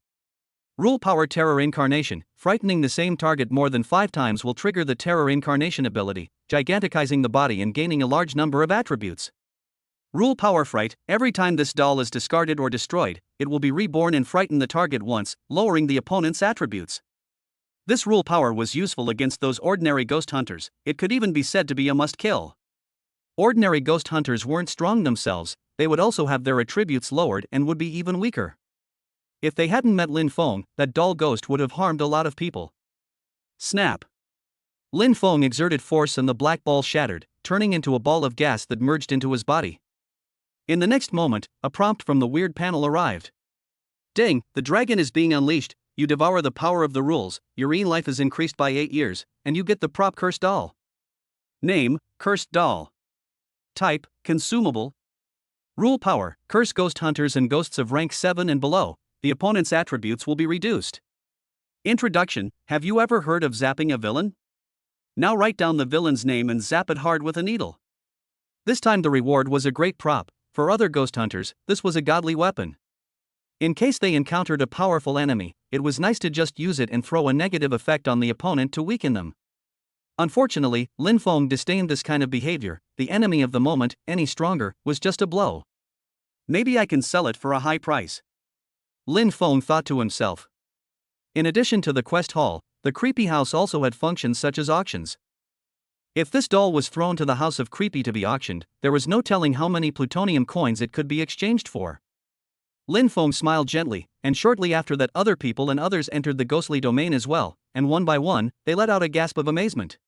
Rule power terror incarnation, frightening the same target more than 5 times will trigger the terror incarnation ability, giganticizing the body and gaining a large number of attributes. Rule power fright, every time this doll is discarded or destroyed, it will be reborn and frighten the target once, lowering the opponent's attributes. This rule power was useful against those ordinary ghost hunters, it could even be said to be a must-kill. Ordinary ghost hunters weren't strong themselves, they would also have their attributes lowered and would be even weaker. If they hadn't met Lin Feng, that doll ghost would have harmed a lot of people. Snap! Lin Feng exerted force and the black ball shattered, turning into a ball of gas that merged into his body. In the next moment, a prompt from the weird panel arrived. Ding, the dragon is being unleashed, you devour the power of the rules, your life is increased by 8 years, and you get the prop cursed doll. Name, cursed doll. Type, consumable. Rule power, curse ghost hunters and ghosts of rank 7 and below, the opponent's attributes will be reduced. Introduction, have you ever heard of zapping a villain? Now write down the villain's name and zap it hard with a needle. This time the reward was a great prop, for other ghost hunters, this was a godly weapon. In case they encountered a powerful enemy, it was nice to just use it and throw a negative effect on the opponent to weaken them. Unfortunately, Lin Feng disdained this kind of behavior, the enemy of the moment, any stronger, was just a blow. Maybe I can sell it for a high price. Lin Feng thought to himself. In addition to the quest hall, the creepy house also had functions such as auctions. If this doll was thrown to the house of Creepy to be auctioned, there was no telling how many plutonium coins it could be exchanged for. Lin Feng smiled gently, and shortly after that other people and others entered the ghostly domain as well, and one by one, they let out a gasp of amazement.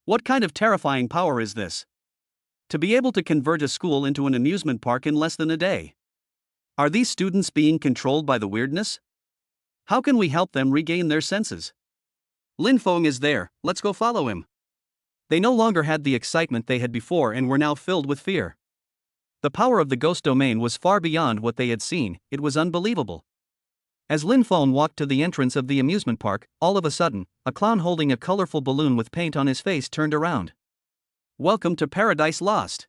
What kind of terrifying power is this? To be able to convert a school into an amusement park in less than a day. Are these students being controlled by the weirdness? How can we help them regain their senses? Lin Feng is there, let's go follow him. They no longer had the excitement they had before and were now filled with fear. The power of the ghost domain was far beyond what they had seen, it was unbelievable. As Lin Feng walked to the entrance of the amusement park, all of a sudden, a clown holding a colorful balloon with paint on his face turned around. Welcome to Paradise Lost.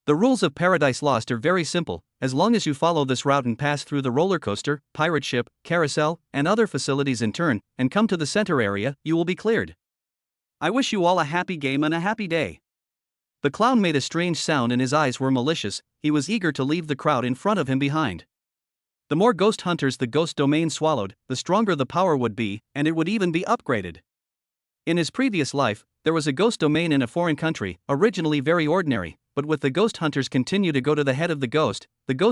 The rules of Paradise Lost are very simple. As long as you follow this route and pass through the roller coaster, pirate ship, carousel, and other facilities in turn, and come to the center area, you will be cleared. I wish you all a happy game and a happy day. The clown made a strange sound and his eyes were malicious. He was eager to leave the crowd in front of him behind. The more ghost hunters the ghost domain swallowed, the stronger the power would be, and it would even be upgraded. In his previous life, there was a ghost domain in a foreign country, originally very ordinary, but with the ghost hunters continue to go to the head of the ghost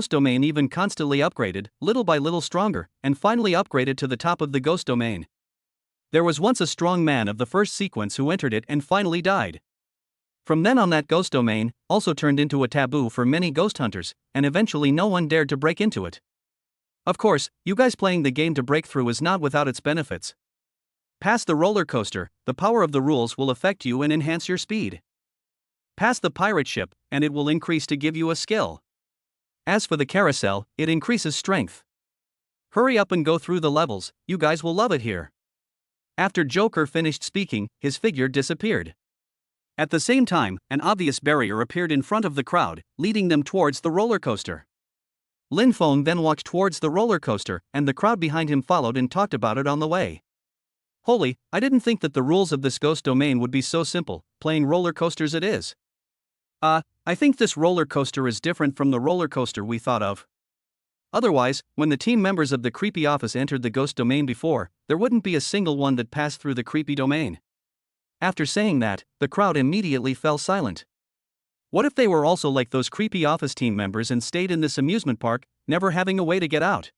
domain even constantly upgraded, little by little stronger, and finally upgraded to the top of the ghost domain. There was once a strong man of the first sequence who entered it and finally died. From then on, that ghost domain also turned into a taboo for many ghost hunters, and eventually no one dared to break into it. Of course, you guys playing the game to break through is not without its benefits. Pass the roller coaster, the power of the rules will affect you and enhance your speed. Pass the pirate ship, and it will increase to give you a skill. As for the carousel, it increases strength. Hurry up and go through the levels, you guys will love it here. After Joker finished speaking, his figure disappeared. At the same time, an obvious barrier appeared in front of the crowd, leading them towards the roller coaster. Lin Feng then walked towards the roller coaster, and the crowd behind him followed and talked about it on the way. Holy, I didn't think that the rules of this ghost domain would be so simple. Playing roller coasters it is. I think this roller coaster is different from the roller coaster we thought of. Otherwise, when the team members of the creepy office entered the ghost domain before, there wouldn't be a single one that passed through the creepy domain. After saying that, the crowd immediately fell silent. What if they were also like those creepy office team members and stayed in this amusement park, never having a way to get out?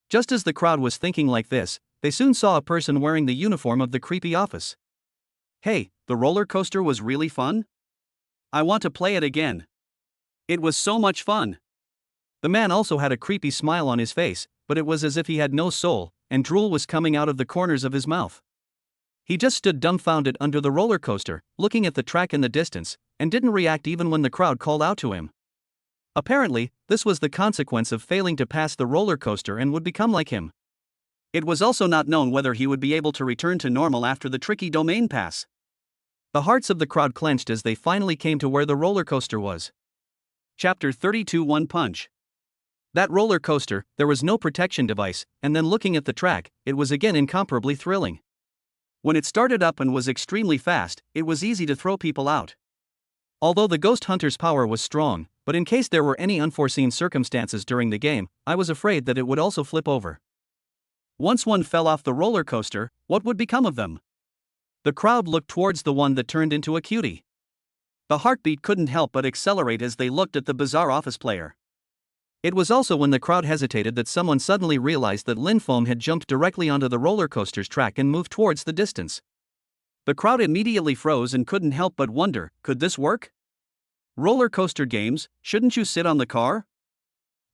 Just as the crowd was thinking like this, they soon saw a person wearing the uniform of the creepy office. Hey, the roller coaster was really fun? I want to play it again. It was so much fun. The man also had a creepy smile on his face, but it was as if he had no soul, and drool was coming out of the corners of his mouth. He just stood dumbfounded under the roller coaster, looking at the track in the distance, and didn't react even when the crowd called out to him. Apparently, this was the consequence of failing to pass the roller coaster and would become like him. It was also not known whether he would be able to return to normal after the tricky domain pass. The hearts of the crowd clenched as they finally came to where the roller coaster was. Chapter 32 One Punch. That roller coaster, there was no protection device, and then looking at the track, it was again incomparably thrilling. When it started up and was extremely fast, it was easy to throw people out. Although the ghost hunter's power was strong, but in case there were any unforeseen circumstances during the game, I was afraid that it would also flip over. Once one fell off the roller coaster, what would become of them? The crowd looked towards the one that turned into a cutie. The heartbeat couldn't help but accelerate as they looked at the bizarre office player. It was also when the crowd hesitated that someone suddenly realized that Lin Feng had jumped directly onto the roller coaster's track and moved towards the distance. The crowd immediately froze and couldn't help but wonder, could this work? Roller coaster games, shouldn't you sit on the car?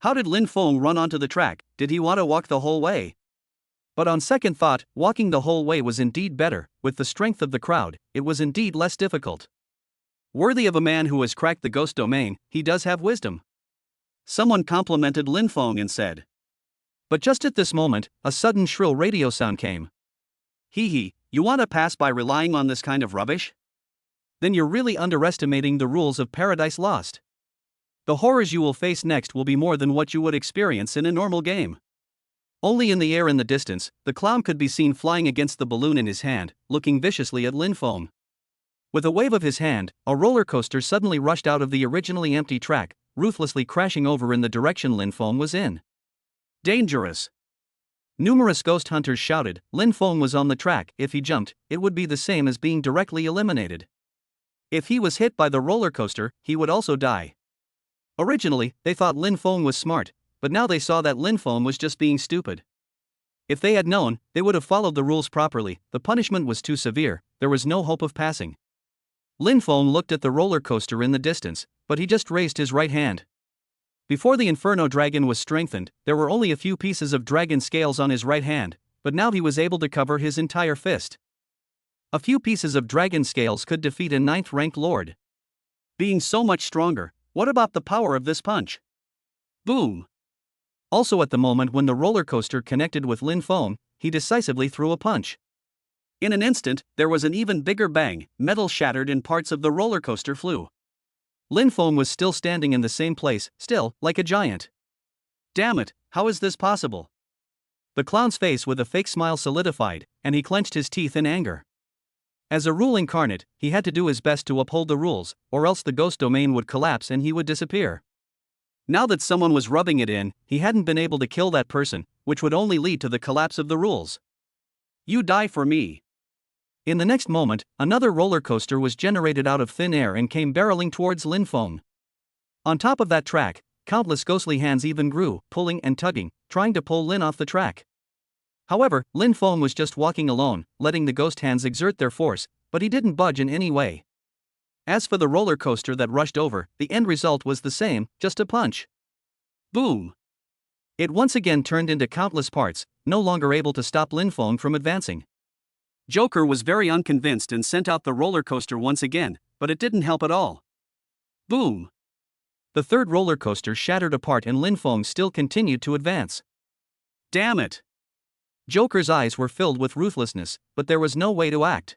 How did Lin Feng run onto the track? Did he want to walk the whole way? But on second thought, walking the whole way was indeed better. With the strength of the crowd, it was indeed less difficult. Worthy of a man who has cracked the ghost domain, he does have wisdom. Someone complimented Lin Feng and said. But just at this moment, a sudden shrill radio sound came. Hee, you want to pass by relying on this kind of rubbish? Then you're really underestimating the rules of Paradise Lost. The horrors you will face next will be more than what you would experience in a normal game. Only in the air in the distance, the clown could be seen flying against the balloon in his hand, looking viciously at Lin Feng. With a wave of his hand, a roller coaster suddenly rushed out of the originally empty track, ruthlessly crashing over in the direction Lin Feng was in. Dangerous! Numerous ghost hunters shouted. Lin Feng was on the track. If he jumped, it would be the same as being directly eliminated. If he was hit by the roller coaster, he would also die. Originally, they thought Lin Feng was smart, but now they saw that Lin Feng was just being stupid. If they had known, they would have followed the rules properly. The punishment was too severe, there was no hope of passing. Lin Feng looked at the roller coaster in the distance, but he just raised his right hand. Before the Inferno Dragon was strengthened, there were only a few pieces of dragon scales on his right hand, but now he was able to cover his entire fist. A few pieces of dragon scales could defeat a 9th ranked lord. Being so much stronger, what about the power of this punch? Boom! Also at the moment when the roller coaster connected with Lin Feng, he decisively threw a punch. In an instant, there was an even bigger bang, metal shattered and parts of the roller coaster flew. Lin Feng was still standing in the same place, still, like a giant. Damn it, how is this possible? The clown's face with a fake smile solidified, and he clenched his teeth in anger. As a rule incarnate, he had to do his best to uphold the rules, or else the ghost domain would collapse and he would disappear. Now that someone was rubbing it in, he hadn't been able to kill that person, which would only lead to the collapse of the rules. You die for me. In the next moment, another roller coaster was generated out of thin air and came barreling towards Lin Feng. On top of that track, countless ghostly hands even grew, pulling and tugging, trying to pull Lin off the track. However, Lin Feng was just walking alone, letting the ghost hands exert their force, but he didn't budge in any way. As for the roller coaster that rushed over, the end result was the same, just a punch. Boom! It once again turned into countless parts, no longer able to stop Lin Feng from advancing. Joker was very unconvinced and sent out the roller coaster once again, but it didn't help at all. Boom! The third roller coaster shattered apart and Lin Feng still continued to advance. Damn it! Joker's eyes were filled with ruthlessness, but there was no way to act.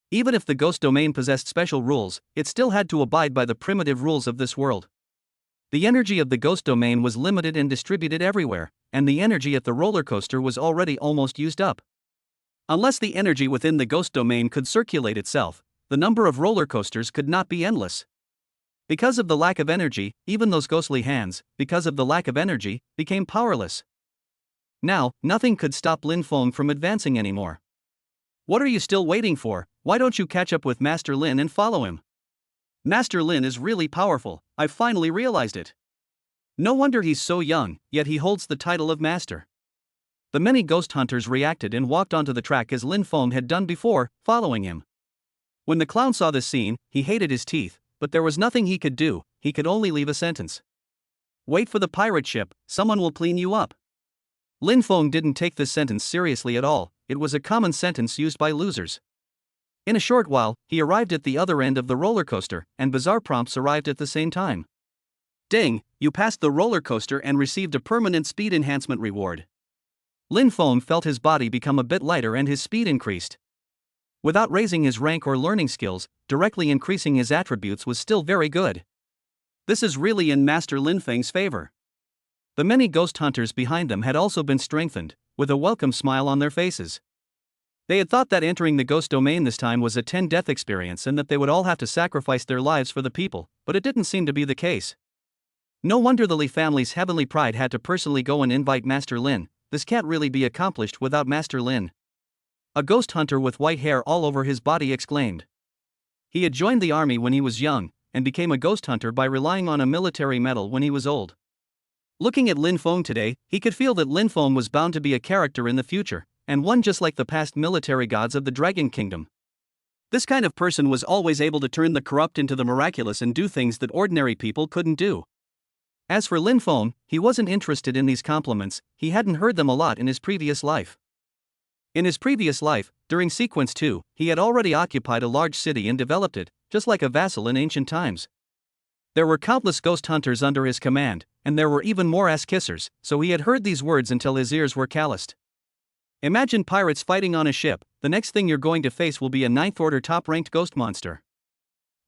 Even if the ghost domain possessed special rules, it still had to abide by the primitive rules of this world. The energy of the ghost domain was limited and distributed everywhere, and the energy at the roller coaster was already almost used up. Unless the energy within the ghost domain could circulate itself, the number of roller coasters could not be endless. Because of the lack of energy, even those ghostly hands, because of the lack of energy, became powerless. Now, nothing could stop Lin Feng from advancing anymore. What are you still waiting for? Why don't you catch up with Master Lin and follow him? Master Lin is really powerful, I've finally realized it. No wonder he's so young, yet he holds the title of Master. The many ghost hunters reacted and walked onto the track as Lin Feng had done before, following him. When the clown saw this scene, he hated his teeth, but there was nothing he could do, he could only leave a sentence. Wait for the pirate ship, someone will clean you up. Lin Feng didn't take this sentence seriously at all, it was a common sentence used by losers. In a short while, he arrived at the other end of the roller coaster, and bizarre prompts arrived at the same time. Ding, you passed the roller coaster and received a permanent speed enhancement reward. Lin Feng felt his body become a bit lighter and his speed increased. Without raising his rank or learning skills, directly increasing his attributes was still very good. This is really in Master Lin Feng's favor. The many ghost hunters behind them had also been strengthened, with a welcome smile on their faces. They had thought that entering the ghost domain this time was a 10-death experience and that they would all have to sacrifice their lives for the people, but it didn't seem to be the case. No wonder the Li family's heavenly pride had to personally go and invite Master Lin. This can't really be accomplished without Master Lin. A ghost hunter with white hair all over his body exclaimed. He had joined the army when he was young, and became a ghost hunter by relying on a military medal when he was old. Looking at Lin Feng today, he could feel that Lin Feng was bound to be a character in the future, and one just like the past military gods of the Dragon Kingdom. This kind of person was always able to turn the corrupt into the miraculous and do things that ordinary people couldn't do. As for Lin Feng, he wasn't interested in these compliments, he hadn't heard them a lot in his previous life. In his previous life, during Sequence 2, he had already occupied a large city and developed it, just like a vassal in ancient times. There were countless ghost hunters under his command, and there were even more ass-kissers, so he had heard these words until his ears were calloused. Imagine pirates fighting on a ship, the next thing you're going to face will be a 9th-order top-ranked ghost monster.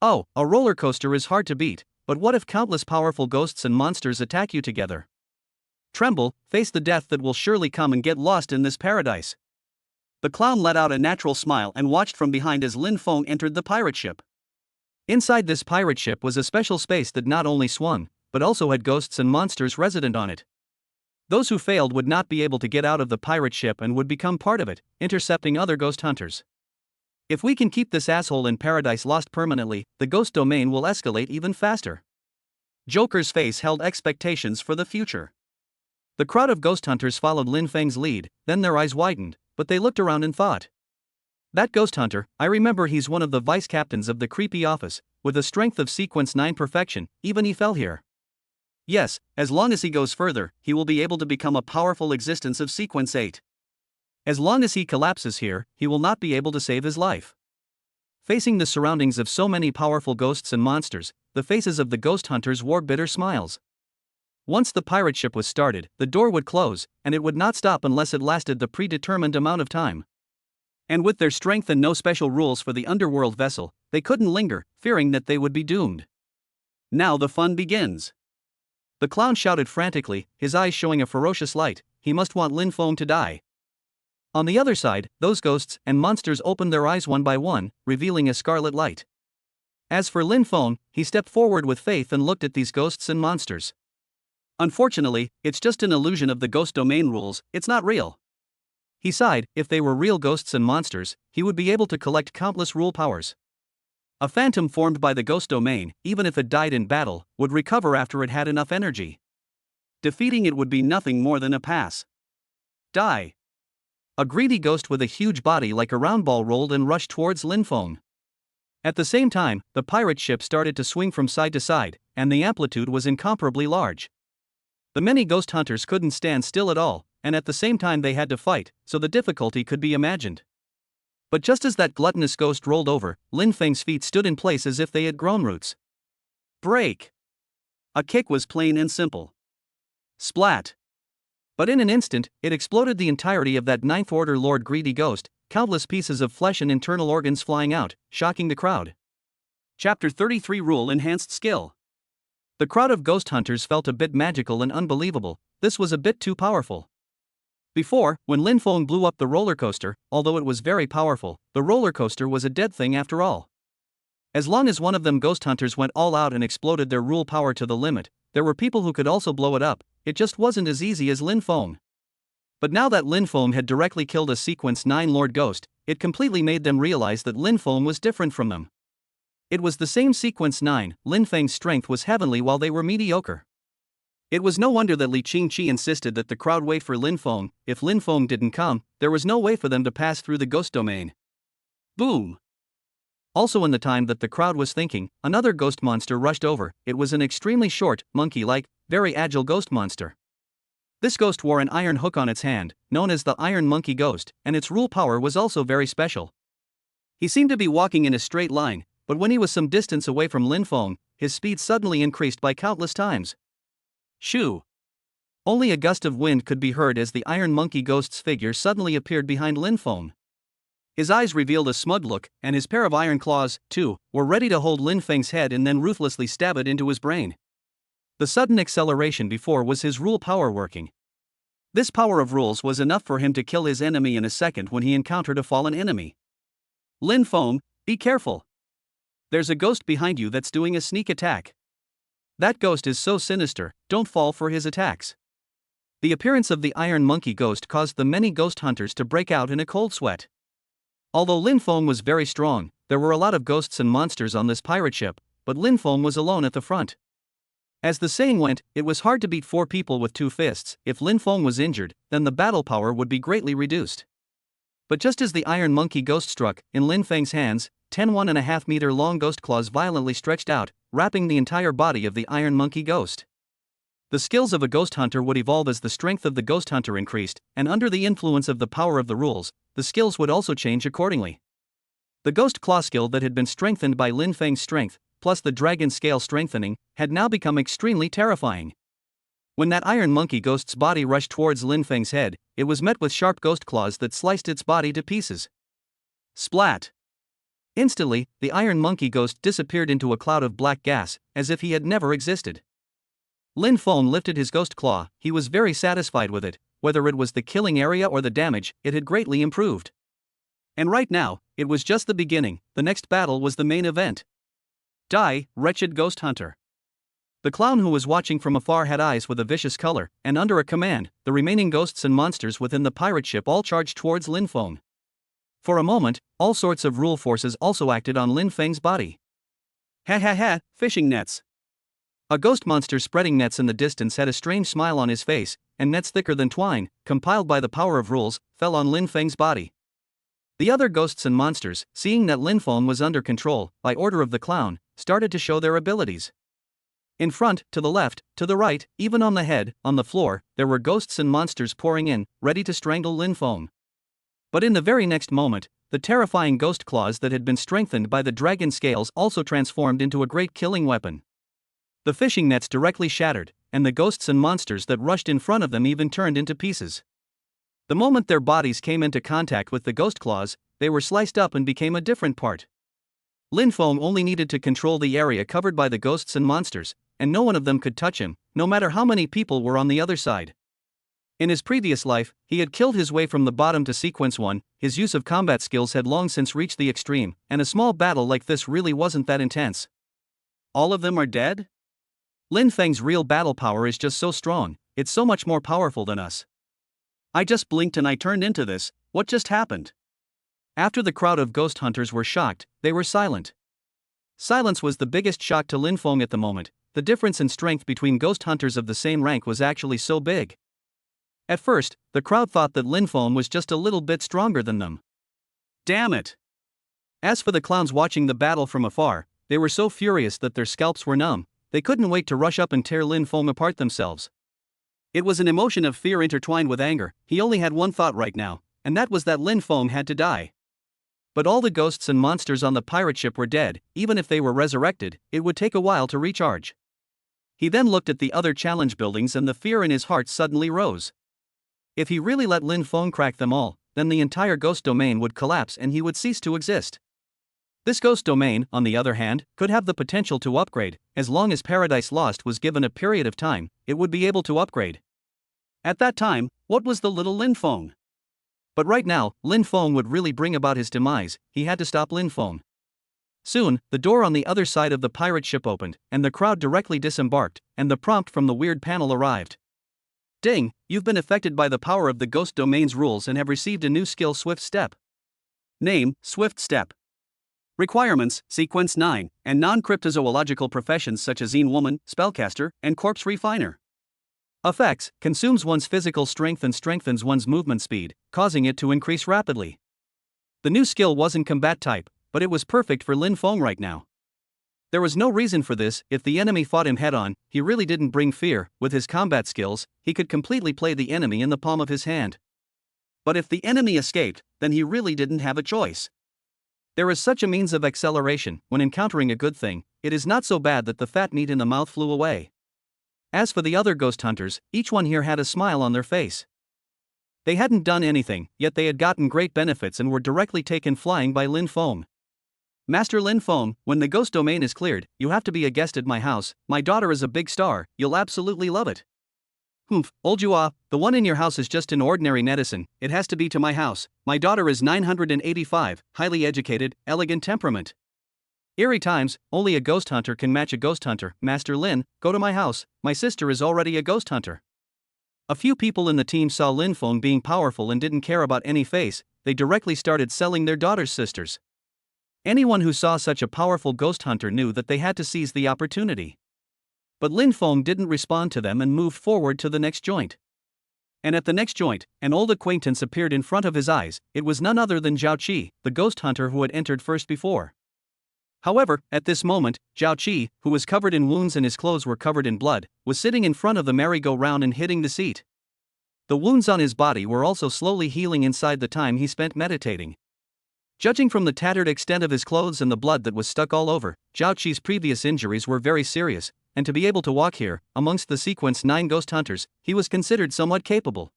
Oh, a roller coaster is hard to beat, but what if countless powerful ghosts and monsters attack you together? Tremble, face the death that will surely come and get lost in this paradise. The clown let out a natural smile and watched from behind as Lin Feng entered the pirate ship. Inside this pirate ship was a special space that not only swung, but also had ghosts and monsters resident on it. Those who failed would not be able to get out of the pirate ship and would become part of it, intercepting other ghost hunters. If we can keep this asshole in Paradise Lost permanently, the ghost domain will escalate even faster. Joker's face held expectations for the future. The crowd of ghost hunters followed Lin Feng's lead, then their eyes widened, but they looked around and thought. That ghost hunter, I remember he's one of the vice captains of the creepy office, with a strength of sequence 9 perfection, even he fell here. Yes, as long as he goes further, he will be able to become a powerful existence of sequence 8. As long as he collapses here, he will not be able to save his life. Facing the surroundings of so many powerful ghosts and monsters, the faces of the ghost hunters wore bitter smiles. Once the pirate ship was started, the door would close, and it would not stop unless it lasted the predetermined amount of time. And with their strength and no special rules for the underworld vessel, they couldn't linger, fearing that they would be doomed. Now the fun begins. The clown shouted frantically, his eyes showing a ferocious light. He must want Lin Feng to die. On the other side, those ghosts and monsters opened their eyes one by one, revealing a scarlet light. As for Lin Feng, he stepped forward with faith and looked at these ghosts and monsters. Unfortunately, it's just an illusion of the ghost domain rules, it's not real. He sighed, if they were real ghosts and monsters, he would be able to collect countless rule powers. A phantom formed by the ghost domain, even if it died in battle, would recover after it had enough energy. Defeating it would be nothing more than a pass. Die. A greedy ghost with a huge body like a round ball rolled and rushed towards Lin Feng. At the same time, the pirate ship started to swing from side to side, and the amplitude was incomparably large. The many ghost hunters couldn't stand still at all, and at the same time they had to fight, so the difficulty could be imagined. But just as that gluttonous ghost rolled over, Lin Feng's feet stood in place as if they had grown roots. Break! A kick was plain and simple. Splat! But in an instant, it exploded the entirety of that ninth order Lord Greedy ghost, countless pieces of flesh and internal organs flying out, shocking the crowd. Chapter 33 Rule Enhanced Skill. The crowd of ghost hunters felt a bit magical and unbelievable. This was a bit too powerful. Before, when Lin Feng blew up the roller coaster, although it was very powerful, the roller coaster was a dead thing after all. As long as one of them ghost hunters went all out and exploded their rule power to the limit, there were people who could also blow it up. It just wasn't as easy as Lin Feng. But now that Lin Feng had directly killed a Sequence 9 Lord Ghost, it completely made them realize that Lin Feng was different from them. It was the same Sequence 9, Lin Feng's strength was heavenly while they were mediocre. It was no wonder that Li Qingqi insisted that the crowd wait for Lin Feng. If Lin Feng didn't come, there was no way for them to pass through the ghost domain. Boom! Also in the time that the crowd was thinking, another ghost monster rushed over. It was an extremely short, monkey-like, very agile ghost monster. This ghost wore an iron hook on its hand, known as the Iron Monkey Ghost, and its rule power was also very special. He seemed to be walking in a straight line, but when he was some distance away from Lin Feng, his speed suddenly increased by countless times. Shoo! Only a gust of wind could be heard as the Iron Monkey Ghost's figure suddenly appeared behind Lin Feng. His eyes revealed a smug look, and his pair of iron claws, too, were ready to hold Lin Feng's head and then ruthlessly stab it into his brain. The sudden acceleration before was his rule power working. This power of rules was enough for him to kill his enemy in a second when he encountered a fallen enemy. Lin Feng, be careful. There's a ghost behind you that's doing a sneak attack. That ghost is so sinister, don't fall for his attacks. The appearance of the Iron Monkey Ghost caused the many ghost hunters to break out in a cold sweat. Although Lin Feng was very strong, there were a lot of ghosts and monsters on this pirate ship, but Lin Feng was alone at the front. As the saying went, it was hard to beat 4 people with 2 fists. If Lin Feng was injured, then the battle power would be greatly reduced. But just as the Iron Monkey Ghost struck, in Lin Feng's hands, 10 1.5 meter long ghost claws violently stretched out, wrapping the entire body of the Iron Monkey Ghost. The skills of a ghost hunter would evolve as the strength of the ghost hunter increased, and under the influence of the power of the rules, the skills would also change accordingly. The ghost claw skill that had been strengthened by Lin Feng's strength, plus the dragon scale strengthening, had now become extremely terrifying. When that Iron Monkey Ghost's body rushed towards Lin Feng's head, it was met with sharp ghost claws that sliced its body to pieces. Splat! Instantly, the Iron Monkey Ghost disappeared into a cloud of black gas, as if he had never existed. Lin Feng lifted his ghost claw. He was very satisfied with it. Whether it was the killing area or the damage, it had greatly improved. And right now, it was just the beginning. The next battle was the main event. Die, wretched ghost hunter. The clown who was watching from afar had eyes with a vicious color, and under a command, the remaining ghosts and monsters within the pirate ship all charged towards Lin Feng. For a moment, all sorts of rule forces also acted on Lin Feng's body. Ha ha ha, fishing nets. A ghost monster spreading nets in the distance had a strange smile on his face, and nets thicker than twine, compiled by the power of rules, fell on Lin Feng's body. The other ghosts and monsters, seeing that Lin Feng was under control, by order of the clown, started to show their abilities. In front, to the left, to the right, even on the head, on the floor, there were ghosts and monsters pouring in, ready to strangle Lin Feng. But in the very next moment, the terrifying ghost claws that had been strengthened by the dragon scales also transformed into a great killing weapon. The fishing nets directly shattered, and the ghosts and monsters that rushed in front of them even turned into pieces. The moment their bodies came into contact with the ghost claws, they were sliced up and became a different part. Lin Feng only needed to control the area covered by the ghosts and monsters, and no one of them could touch him, no matter how many people were on the other side. In his previous life, he had killed his way from the bottom to sequence 1, his use of combat skills had long since reached the extreme, and a small battle like this really wasn't that intense. All of them are dead? Lin Feng's real battle power is just so strong, it's so much more powerful than us. I just blinked and I turned into this, what just happened? After the crowd of ghost hunters were shocked, they were silent. Silence was the biggest shock to Lin Feng at the moment. The difference in strength between ghost hunters of the same rank was actually so big. At first, the crowd thought that Lin Feng was just a little bit stronger than them. Damn it! As for the clowns watching the battle from afar, they were so furious that their scalps were numb. They couldn't wait to rush up and tear Lin Feng apart themselves. It was an emotion of fear intertwined with anger. He only had one thought right now, and that was that Lin Feng had to die. But all the ghosts and monsters on the pirate ship were dead. Even if they were resurrected, it would take a while to recharge. He then looked at the other challenge buildings and the fear in his heart suddenly rose. If he really let Lin Feng crack them all, then the entire ghost domain would collapse and he would cease to exist. This ghost domain, on the other hand, could have the potential to upgrade. As long as Paradise Lost was given a period of time, it would be able to upgrade. At that time, what was the little Lin Feng? But right now, Lin Feng would really bring about his demise. He had to stop Lin Feng. Soon, the door on the other side of the pirate ship opened, and the crowd directly disembarked, and the prompt from the weird panel arrived. Ding, you've been affected by the power of the ghost domain's rules and have received a new skill, Swift Step. Name, Swift Step. Requirements, Sequence 9, and non-cryptozoological professions such as woman, spellcaster, and corpse refiner. Effects, consumes one's physical strength and strengthens one's movement speed, causing it to increase rapidly. The new skill wasn't combat type, but it was perfect for Lin Feng right now. There was no reason for this. If the enemy fought him head-on, he really didn't bring fear. With his combat skills, he could completely play the enemy in the palm of his hand. But if the enemy escaped, then he really didn't have a choice. There is such a means of acceleration. When encountering a good thing, it is not so bad that the fat meat in the mouth flew away. As for the other ghost hunters, each one here had a smile on their face. They hadn't done anything, yet they had gotten great benefits and were directly taken flying by Lin Feng. Master Lin Feng, when the ghost domain is cleared, you have to be a guest at my house. My daughter is a big star, you'll absolutely love it. Humph, old Jua, the one in your house is just an ordinary netizen. It has to be to my house. My daughter is 985, highly educated, elegant temperament. Eerie times, only a ghost hunter can match a ghost hunter. Master Lin, go to my house, my sister is already a ghost hunter. A few people in the team saw Lin Feng being powerful and didn't care about any face. They directly started selling their daughter's sisters. Anyone who saw such a powerful ghost hunter knew that they had to seize the opportunity. But Lin Feng didn't respond to them and moved forward to the next joint. And at the next joint, an old acquaintance appeared in front of his eyes. It was none other than Zhao Qi, the ghost hunter who had entered first before. However, at this moment, Zhao Qi, who was covered in wounds and his clothes were covered in blood, was sitting in front of the merry-go-round and hitting the seat. The wounds on his body were also slowly healing inside the time he spent meditating. Judging from the tattered extent of his clothes and the blood that was stuck all over, Zhao Qi's previous injuries were very serious, and to be able to walk here, amongst the Sequence 9 ghost hunters, he was considered somewhat capable.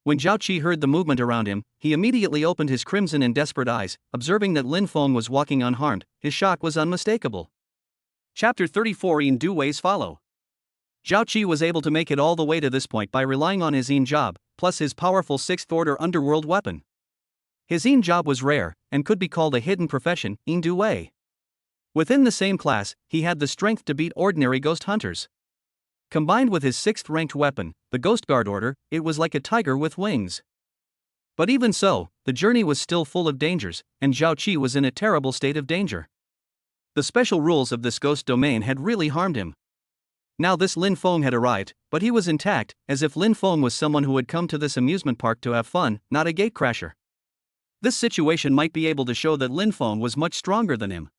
When Zhao Qi heard the movement around him, he immediately opened his crimson and desperate eyes, observing that Lin Feng was walking unharmed. His shock was unmistakable. Chapter 34 In Do Ways Follow. Zhao Qi was able to make it all the way to this point by relying on his job, plus his powerful 6th order underworld weapon. His job was rare, and could be called a hidden profession, Do Wei. Within the same class, he had the strength to beat ordinary ghost hunters. Combined with his 6th ranked weapon, the Ghost Guard order, it was like a tiger with wings. But even so, the journey was still full of dangers, and Zhao Qi was in a terrible state of danger. The special rules of this ghost domain had really harmed him. Now this Lin Feng had arrived, but he was intact, as if Lin Feng was someone who had come to this amusement park to have fun, not a gatecrasher. This situation might be able to show that Lin Feng was much stronger than him.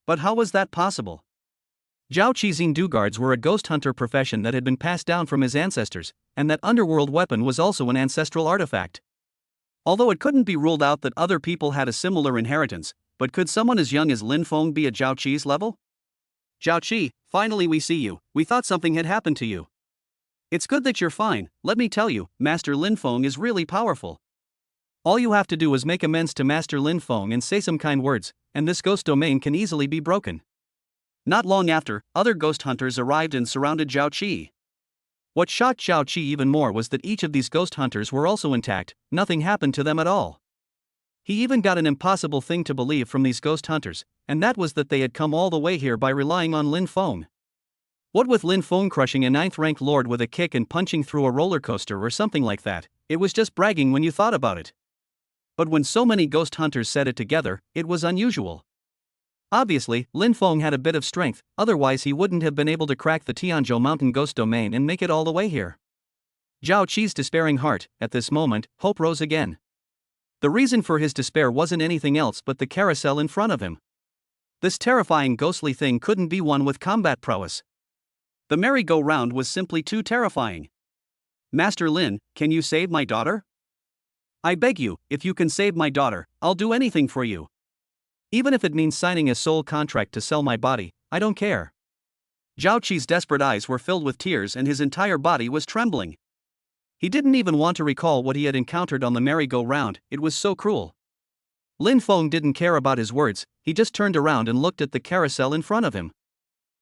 But how was that possible? Zhao Qi's Indu guards were a ghost hunter profession that had been passed down from his ancestors, and that underworld weapon was also an ancestral artifact. Although it couldn't be ruled out that other people had a similar inheritance, but could someone as young as Lin Feng be at Zhao Qi's level? Zhao Qi, finally we see you. We thought something had happened to you. It's good that you're fine. Let me tell you, Master Lin Feng is really powerful. All you have to do is make amends to Master Lin Feng and say some kind words, and this ghost domain can easily be broken. Not long after, other ghost hunters arrived and surrounded Zhao Qi. What shocked Zhao Qi even more was that each of these ghost hunters were also intact, nothing happened to them at all. He even got an impossible thing to believe from these ghost hunters, and that was that they had come all the way here by relying on Lin Feng. What with Lin Feng crushing a 9th-ranked lord with a kick and punching through a roller coaster or something like that, it was just bragging when you thought about it. But when so many ghost hunters said it together, it was unusual. Obviously, Lin Feng had a bit of strength, otherwise he wouldn't have been able to crack the Tianzhou mountain ghost domain and make it all the way here. Zhao Qi's despairing heart, at this moment, hope rose again. The reason for his despair wasn't anything else but the carousel in front of him. This terrifying ghostly thing couldn't be won with combat prowess. The merry-go-round was simply too terrifying. Master Lin, can you save my daughter? I beg you, if you can save my daughter, I'll do anything for you. Even if it means signing a soul contract to sell my body, I don't care. Zhao Qi's desperate eyes were filled with tears and his entire body was trembling. He didn't even want to recall what he had encountered on the merry-go-round, it was so cruel. Lin Feng didn't care about his words, he just turned around and looked at the carousel in front of him.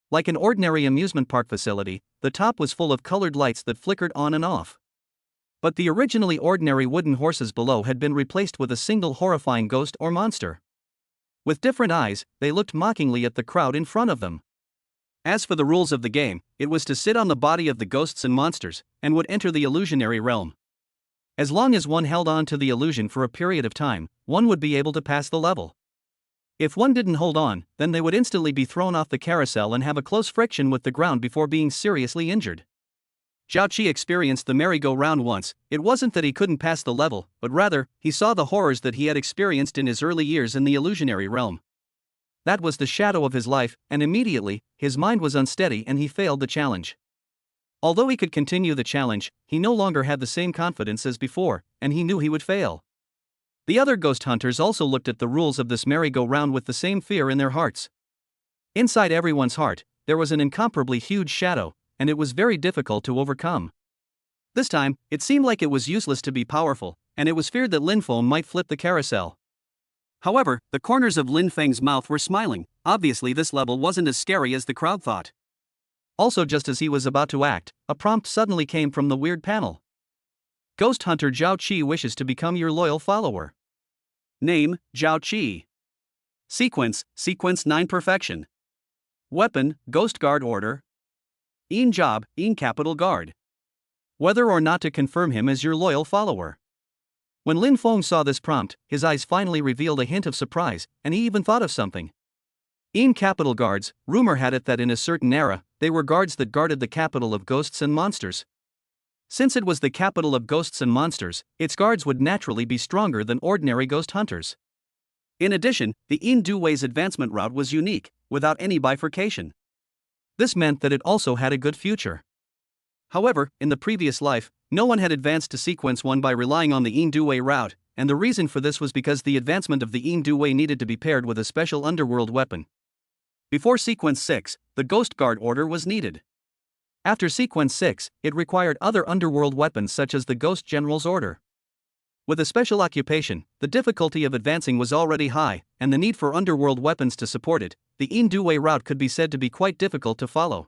Like an ordinary amusement park facility, the top was full of colored lights that flickered on and off. But the originally ordinary wooden horses below had been replaced with a single horrifying ghost or monster. With different eyes, they looked mockingly at the crowd in front of them. As for the rules of the game, it was to sit on the body of the ghosts and monsters, and would enter the illusionary realm. As long as one held on to the illusion for a period of time, one would be able to pass the level. If one didn't hold on, then they would instantly be thrown off the carousel and have a close friction with the ground before being seriously injured. Zhao Qi experienced the merry-go-round once. It wasn't that he couldn't pass the level, but rather, he saw the horrors that he had experienced in his early years in the illusionary realm. That was the shadow of his life, and immediately, his mind was unsteady and he failed the challenge. Although he could continue the challenge, he no longer had the same confidence as before, and he knew he would fail. The other ghost hunters also looked at the rules of this merry-go-round with the same fear in their hearts. Inside everyone's heart, there was an incomparably huge shadow, and it was very difficult to overcome. This time, it seemed like it was useless to be powerful, and it was feared that Lin Feng might flip the carousel. However, the corners of Lin Feng's mouth were smiling. Obviously this level wasn't as scary as the crowd thought. Also, just as he was about to act, a prompt suddenly came from the weird panel. Ghost Hunter Zhao Qi wishes to become your loyal follower. Name, Zhao Qi. Sequence 9 Perfection. Weapon, Ghost Guard Order. Job, Capital Guard. Whether or not to confirm him as your loyal follower. When Lin Feng saw this prompt, his eyes finally revealed a hint of surprise, and he even thought of something. Capital Guards, rumor had it that in a certain era, they were guards that guarded the capital of ghosts and monsters. Since it was the capital of ghosts and monsters, its guards would naturally be stronger than ordinary ghost hunters. In addition, the Duwei's advancement route was unique, without any bifurcation. This meant that it also had a good future. However, in the previous life, no one had advanced to Sequence 1 by relying on the Duwei route, and the reason for this was because the advancement of the Duwei needed to be paired with a special underworld weapon. Before Sequence 6, the Ghost Guard Order was needed. After Sequence 6, it required other underworld weapons such as the Ghost General's Order. With a special occupation, the difficulty of advancing was already high, and the need for underworld weapons to support it, the Duwei route could be said to be quite difficult to follow.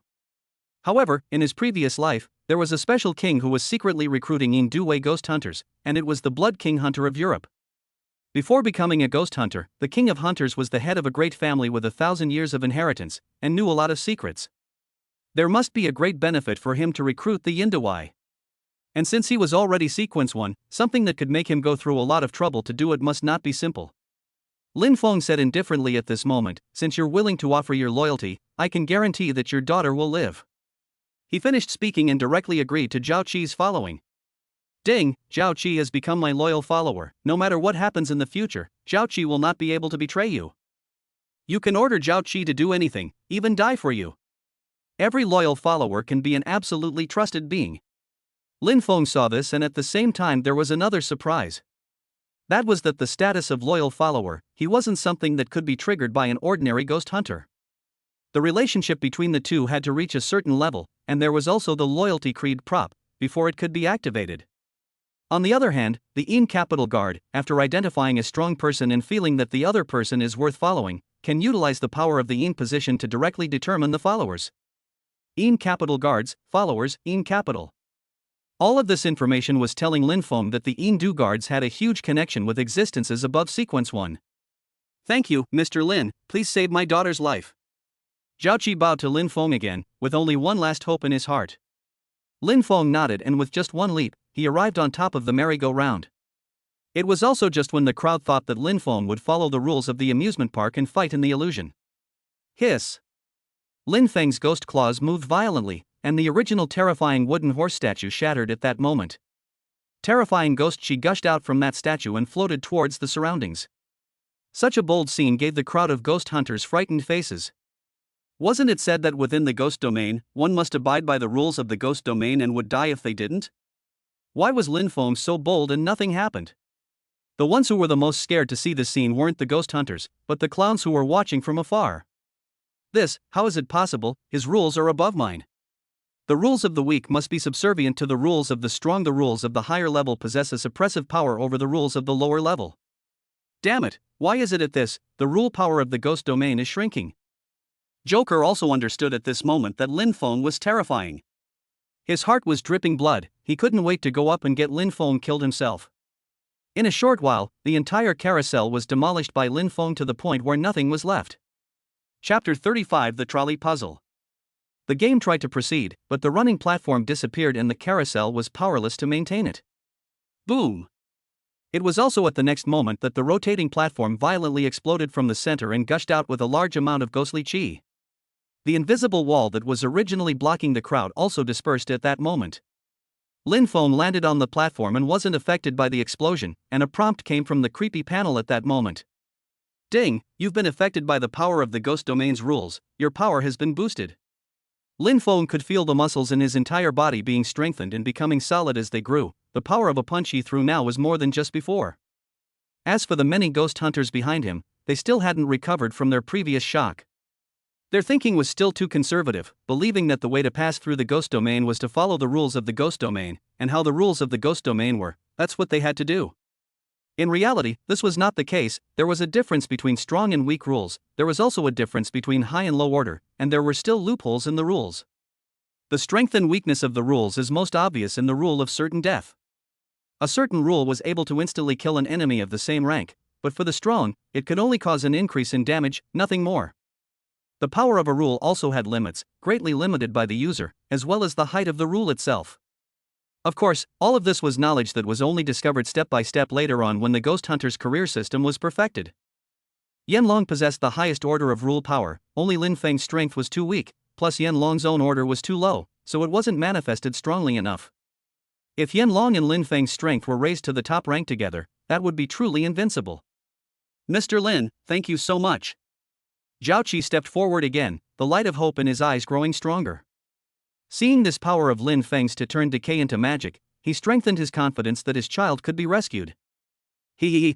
However, in his previous life, there was a special king who was secretly recruiting Duwei ghost hunters, and it was the Blood King Hunter of Europe. Before becoming a ghost hunter, the King of Hunters was the head of a great family with 1,000 years of inheritance, and knew a lot of secrets. There must be a great benefit for him to recruit the Duwei. And since he was already sequence 1, something that could make him go through a lot of trouble to do it must not be simple. Lin Feng said indifferently at this moment, since you're willing to offer your loyalty, I can guarantee that your daughter will live. He finished speaking and directly agreed to Zhao Qi's following. Ding, Zhao Qi has become my loyal follower. No matter what happens in the future, Zhao Qi will not be able to betray you. You can order Zhao Qi to do anything, even die for you. Every loyal follower can be an absolutely trusted being. Lin Feng saw this, and at the same time there was another surprise. That was that the status of loyal follower, he wasn't something that could be triggered by an ordinary ghost hunter. The relationship between the two had to reach a certain level, and there was also the loyalty creed prop, before it could be activated. On the other hand, the Yin Capital Guard, after identifying a strong person and feeling that the other person is worth following, can utilize the power of the Yin position to directly determine the followers. Yin Capital Guards, followers, Yin Capital. All of this information was telling Lin Feng that the Yin Du Guards had a huge connection with existences above Sequence 1. Thank you, Mr. Lin, please save my daughter's life. Zhao Qi bowed to Lin Feng again, with only one last hope in his heart. Lin Feng nodded, and with just one leap, he arrived on top of the merry-go-round. It was also just when the crowd thought that Lin Feng would follow the rules of the amusement park and fight in the illusion. Hiss! Lin Feng's ghost claws moved violently, and the original terrifying wooden horse statue shattered at that moment. Terrifying ghost chi gushed out from that statue and floated towards the surroundings. Such a bold scene gave the crowd of ghost hunters frightened faces. Wasn't it said that within the ghost domain, one must abide by the rules of the ghost domain and would die if they didn't? Why was Lin Feng so bold and nothing happened? The ones who were the most scared to see this scene weren't the ghost hunters, but the clowns who were watching from afar. How is it possible? His rules are above mine. The rules of the weak must be subservient to the rules of the strong. The rules of the higher level possess a suppressive power over the rules of the lower level. Damn it, why is it the rule power of the ghost domain is shrinking? Joker also understood at this moment that Lin Feng was terrifying. His heart was dripping blood, he couldn't wait to go up and get Lin Feng killed himself. In a short while, the entire carousel was demolished by Lin Feng to the point where nothing was left. Chapter 35: The Trolley Puzzle. The game tried to proceed, but the running platform disappeared and the carousel was powerless to maintain it. Boom! It was also at the next moment that the rotating platform violently exploded from the center and gushed out with a large amount of ghostly chi. The invisible wall that was originally blocking the crowd also dispersed at that moment. Lin Feng landed on the platform and wasn't affected by the explosion, and a prompt came from the creepy panel at that moment. Ding, you've been affected by the power of the ghost domain's rules, your power has been boosted. Lin Feng could feel the muscles in his entire body being strengthened and becoming solid as they grew. The power of a punch he threw now was more than just before. As for the many ghost hunters behind him, they still hadn't recovered from their previous shock. Their thinking was still too conservative, believing that the way to pass through the ghost domain was to follow the rules of the ghost domain, and how the rules of the ghost domain were, that's what they had to do. In reality, this was not the case. There was a difference between strong and weak rules, there was also a difference between high and low order, and there were still loopholes in the rules. The strength and weakness of the rules is most obvious in the rule of certain death. A certain rule was able to instantly kill an enemy of the same rank, but for the strong, it could only cause an increase in damage, nothing more. The power of a rule also had limits, greatly limited by the user, as well as the height of the rule itself. Of course, all of this was knowledge that was only discovered step by step later on when the ghost hunter's career system was perfected. Yanlong possessed the highest order of rule power, only Lin Feng's strength was too weak, plus Yanlong's own order was too low, so it wasn't manifested strongly enough. If Yanlong and Lin Feng's strength were raised to the top rank together, that would be truly invincible. Mr. Lin, thank you so much. Zhao Qi stepped forward again, the light of hope in his eyes growing stronger. Seeing this power of Lin Feng's to turn decay into magic, he strengthened his confidence that his child could be rescued.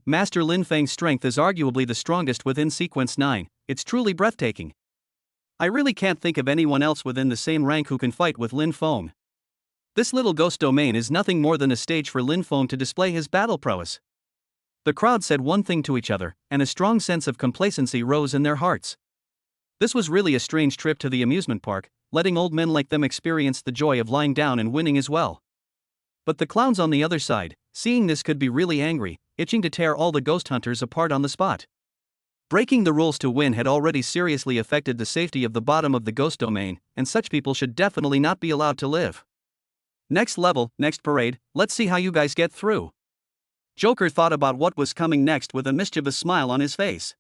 Master Lin Feng's strength is arguably the strongest within Sequence 9, it's truly breathtaking. I really can't think of anyone else within the same rank who can fight with Lin Feng. This little ghost domain is nothing more than a stage for Lin Feng to display his battle prowess. The crowd said one thing to each other, and a strong sense of complacency rose in their hearts. This was really a strange trip to the amusement park, letting old men like them experience the joy of lying down and winning as well. But the clowns on the other side, seeing this, could be really angry, itching to tear all the ghost hunters apart on the spot. Breaking the rules to win had already seriously affected the safety of the bottom of the ghost domain, and such people should definitely not be allowed to live. Next level, next parade, let's see how you guys get through. Joker thought about what was coming next with a mischievous smile on his face.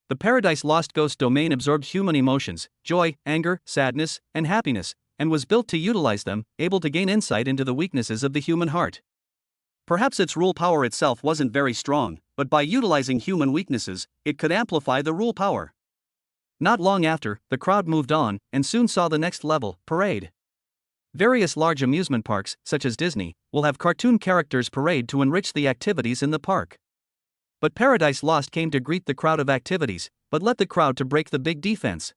The Paradise Lost Ghost domain absorbed human emotions, joy, anger, sadness, and happiness, and was built to utilize them, able to gain insight into the weaknesses of the human heart. Perhaps its rule power itself wasn't very strong, but by utilizing human weaknesses, it could amplify the rule power. Not long after, the crowd moved on, and soon saw the next level, parade. Various large amusement parks, such as Disney, will have cartoon characters parade to enrich the activities in the park. But Paradise Lost came to greet the crowd of activities, but let the crowd to break the big defense.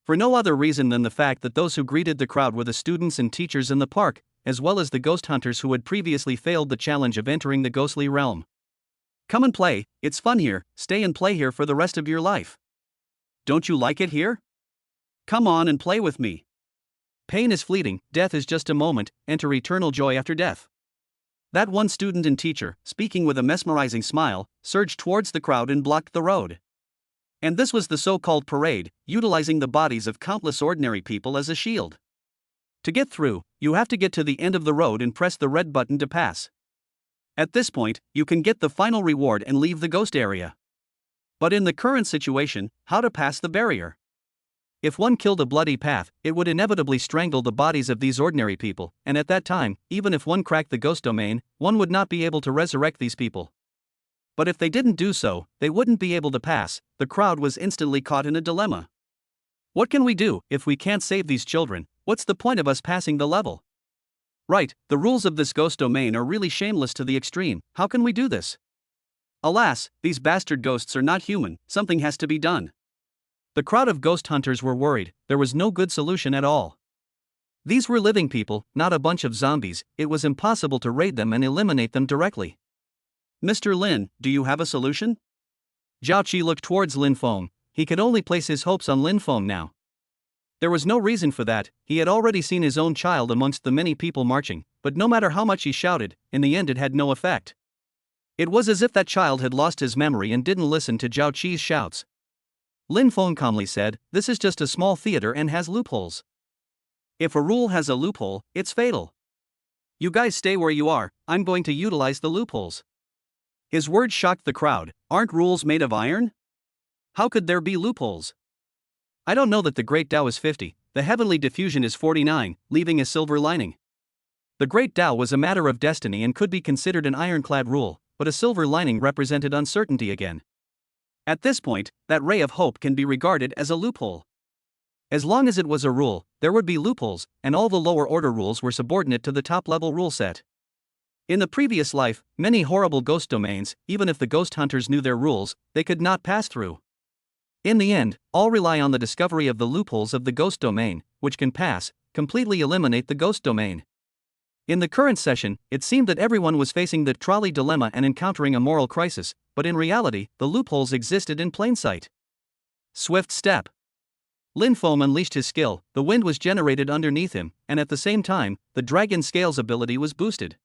For no other reason than the fact that those who greeted the crowd were the students and teachers in the park, as well as the ghost hunters who had previously failed the challenge of entering the ghostly realm. Come and play, it's fun here, stay and play here for the rest of your life. Don't you like it here? Come on and play with me. Pain is fleeting, death is just a moment, enter eternal joy after death. That one student and teacher, speaking with a mesmerizing smile, surged towards the crowd and blocked the road. And this was the so-called parade, utilizing the bodies of countless ordinary people as a shield. To get through, you have to get to the end of the road and press the red button to pass. At this point, you can get the final reward and leave the ghost area. But in the current situation, how to pass the barrier? If one killed a bloody path, it would inevitably strangle the bodies of these ordinary people, and at that time, even if one cracked the ghost domain, one would not be able to resurrect these people. But if they didn't do so, they wouldn't be able to pass. The crowd was instantly caught in a dilemma. What can we do if we can't save these children? What's the point of us passing the level? Right, the rules of this ghost domain are really shameless to the extreme. How can we do this? Alas, these bastard ghosts are not human, something has to be done. The crowd of ghost hunters were worried, there was no good solution at all. These were living people, not a bunch of zombies, it was impossible to raid them and eliminate them directly. Mr. Lin, do you have a solution? Zhao Qi looked towards Lin Feng. He could only place his hopes on Lin Feng now. There was no reason for that, he had already seen his own child amongst the many people marching, but no matter how much he shouted, in the end it had no effect. It was as if that child had lost his memory and didn't listen to Zhao Qi's shouts. Lin Feng calmly said, "This is just a small theater and has loopholes. If a rule has a loophole, it's fatal. You guys stay where you are, I'm going to utilize the loopholes." His words shocked the crowd. Aren't rules made of iron? How could there be loopholes? I don't know that the Great Tao is 50, the heavenly diffusion is 49, leaving a silver lining. The Great Tao was a matter of destiny and could be considered an ironclad rule, but a silver lining represented uncertainty again. At this point, that ray of hope can be regarded as a loophole. As long as it was a rule, there would be loopholes, and all the lower order rules were subordinate to the top level rule set. In the previous life, many horrible ghost domains, even if the ghost hunters knew their rules, they could not pass through. In the end, all rely on the discovery of the loopholes of the ghost domain, which can pass, completely eliminate the ghost domain. In the current session, it seemed that everyone was facing the trolley dilemma and encountering a moral crisis, but in reality, the loopholes existed in plain sight. Swift step. Lin Feng unleashed his skill, the wind was generated underneath him, and at the same time, the dragon scales ability was boosted.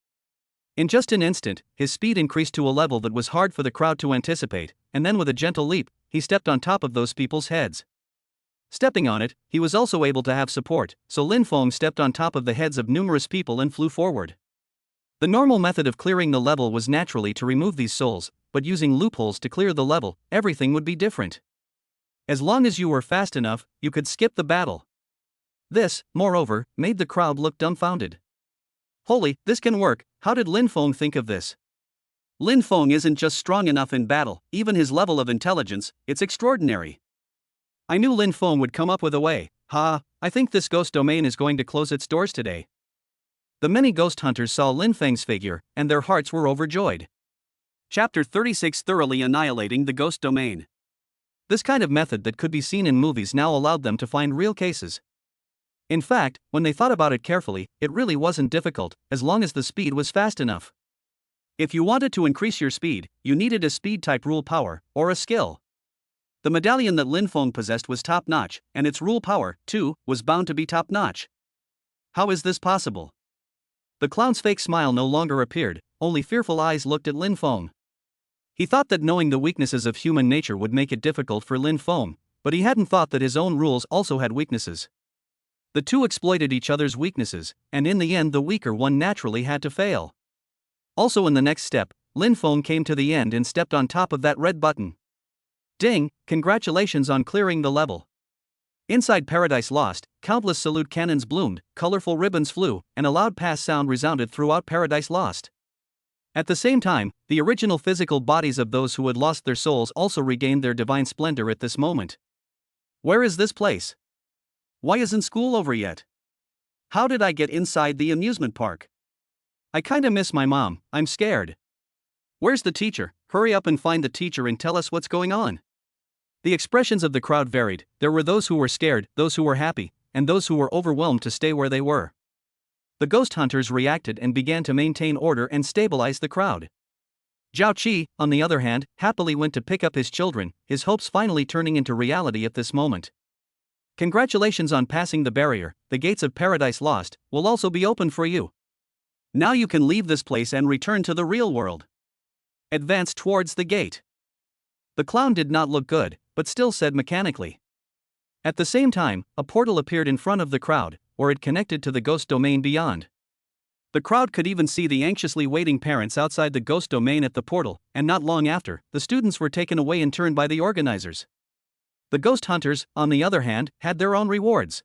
In just an instant, his speed increased to a level that was hard for the crowd to anticipate, and then with a gentle leap, he stepped on top of those people's heads. Stepping on it, he was also able to have support, so Lin Feng stepped on top of the heads of numerous people and flew forward. The normal method of clearing the level was naturally to remove these souls, but using loopholes to clear the level, everything would be different. As long as you were fast enough, you could skip the battle. This, moreover, made the crowd look dumbfounded. Holy, this can work, how did Lin Feng think of this? Lin Feng isn't just strong enough in battle, even his level of intelligence, it's extraordinary. I knew Lin Feng would come up with a way. I think this ghost domain is going to close its doors today. The many ghost hunters saw Lin Feng's figure, and their hearts were overjoyed. Chapter 36 Thoroughly Annihilating the Ghost Domain. This kind of method that could be seen in movies now allowed them to find real cases. In fact, when they thought about it carefully, it really wasn't difficult, as long as the speed was fast enough. If you wanted to increase your speed, you needed a speed-type rule power, or a skill. The medallion that Lin Feng possessed was top-notch, and its rule power, too, was bound to be top-notch. How is this possible? The clown's fake smile no longer appeared, only fearful eyes looked at Lin Feng. He thought that knowing the weaknesses of human nature would make it difficult for Lin Feng, but he hadn't thought that his own rules also had weaknesses. The two exploited each other's weaknesses, and in the end the weaker one naturally had to fail. Also in the next step, Lin Feng came to the end and stepped on top of that red button. Ding, congratulations on clearing the level. Inside Paradise Lost, countless salute cannons bloomed, colorful ribbons flew, and a loud pass sound resounded throughout Paradise Lost. At the same time, the original physical bodies of those who had lost their souls also regained their divine splendor at this moment. Where is this place? Why isn't school over yet? How did I get inside the amusement park? I kinda miss my mom, I'm scared. Where's the teacher? Hurry up and find the teacher and tell us what's going on. The expressions of the crowd varied. There were those who were scared, those who were happy, and those who were overwhelmed to stay where they were. The ghost hunters reacted and began to maintain order and stabilize the crowd. Zhao Qi, on the other hand, happily went to pick up his children, his hopes finally turning into reality at this moment. Congratulations on passing the barrier, the gates of Paradise Lost will also be open for you. Now you can leave this place and return to the real world. Advance towards the gate. The clown did not look good, but still said mechanically. At the same time, a portal appeared in front of the crowd, or it connected to the ghost domain beyond. The crowd could even see the anxiously waiting parents outside the ghost domain at the portal, and not long after, the students were taken away in turn by the organizers. The ghost hunters, on the other hand, had their own rewards.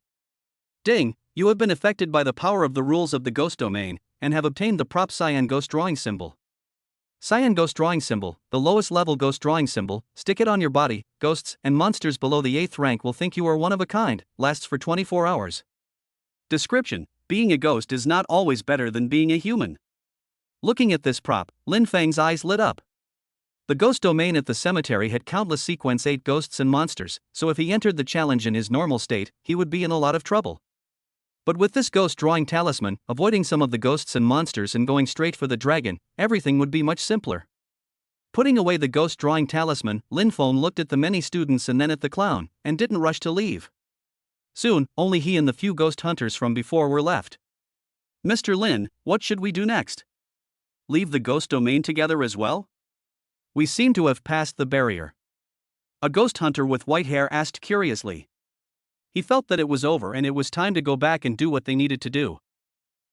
Ding, you have been affected by the power of the rules of the ghost domain, and have obtained the prop cyan ghost drawing symbol. Cyan ghost drawing symbol, the lowest level ghost drawing symbol, stick it on your body, ghosts and monsters below the 8th rank will think you are one of a kind, lasts for 24 hours. Description: being a ghost is not always better than being a human. Looking at this prop, Lin Feng's eyes lit up. The ghost domain at the cemetery had countless sequence 8 ghosts and monsters, so if he entered the challenge in his normal state, he would be in a lot of trouble. But with this ghost drawing talisman, avoiding some of the ghosts and monsters and going straight for the dragon, everything would be much simpler. Putting away the ghost drawing talisman, Lin Feng looked at the many students and then at the clown, and didn't rush to leave. Soon, only he and the few ghost hunters from before were left. Mr. Lin, what should we do next? Leave the ghost domain together as well? We seem to have passed the barrier. A ghost hunter with white hair asked curiously. He felt that it was over and it was time to go back and do what they needed to do.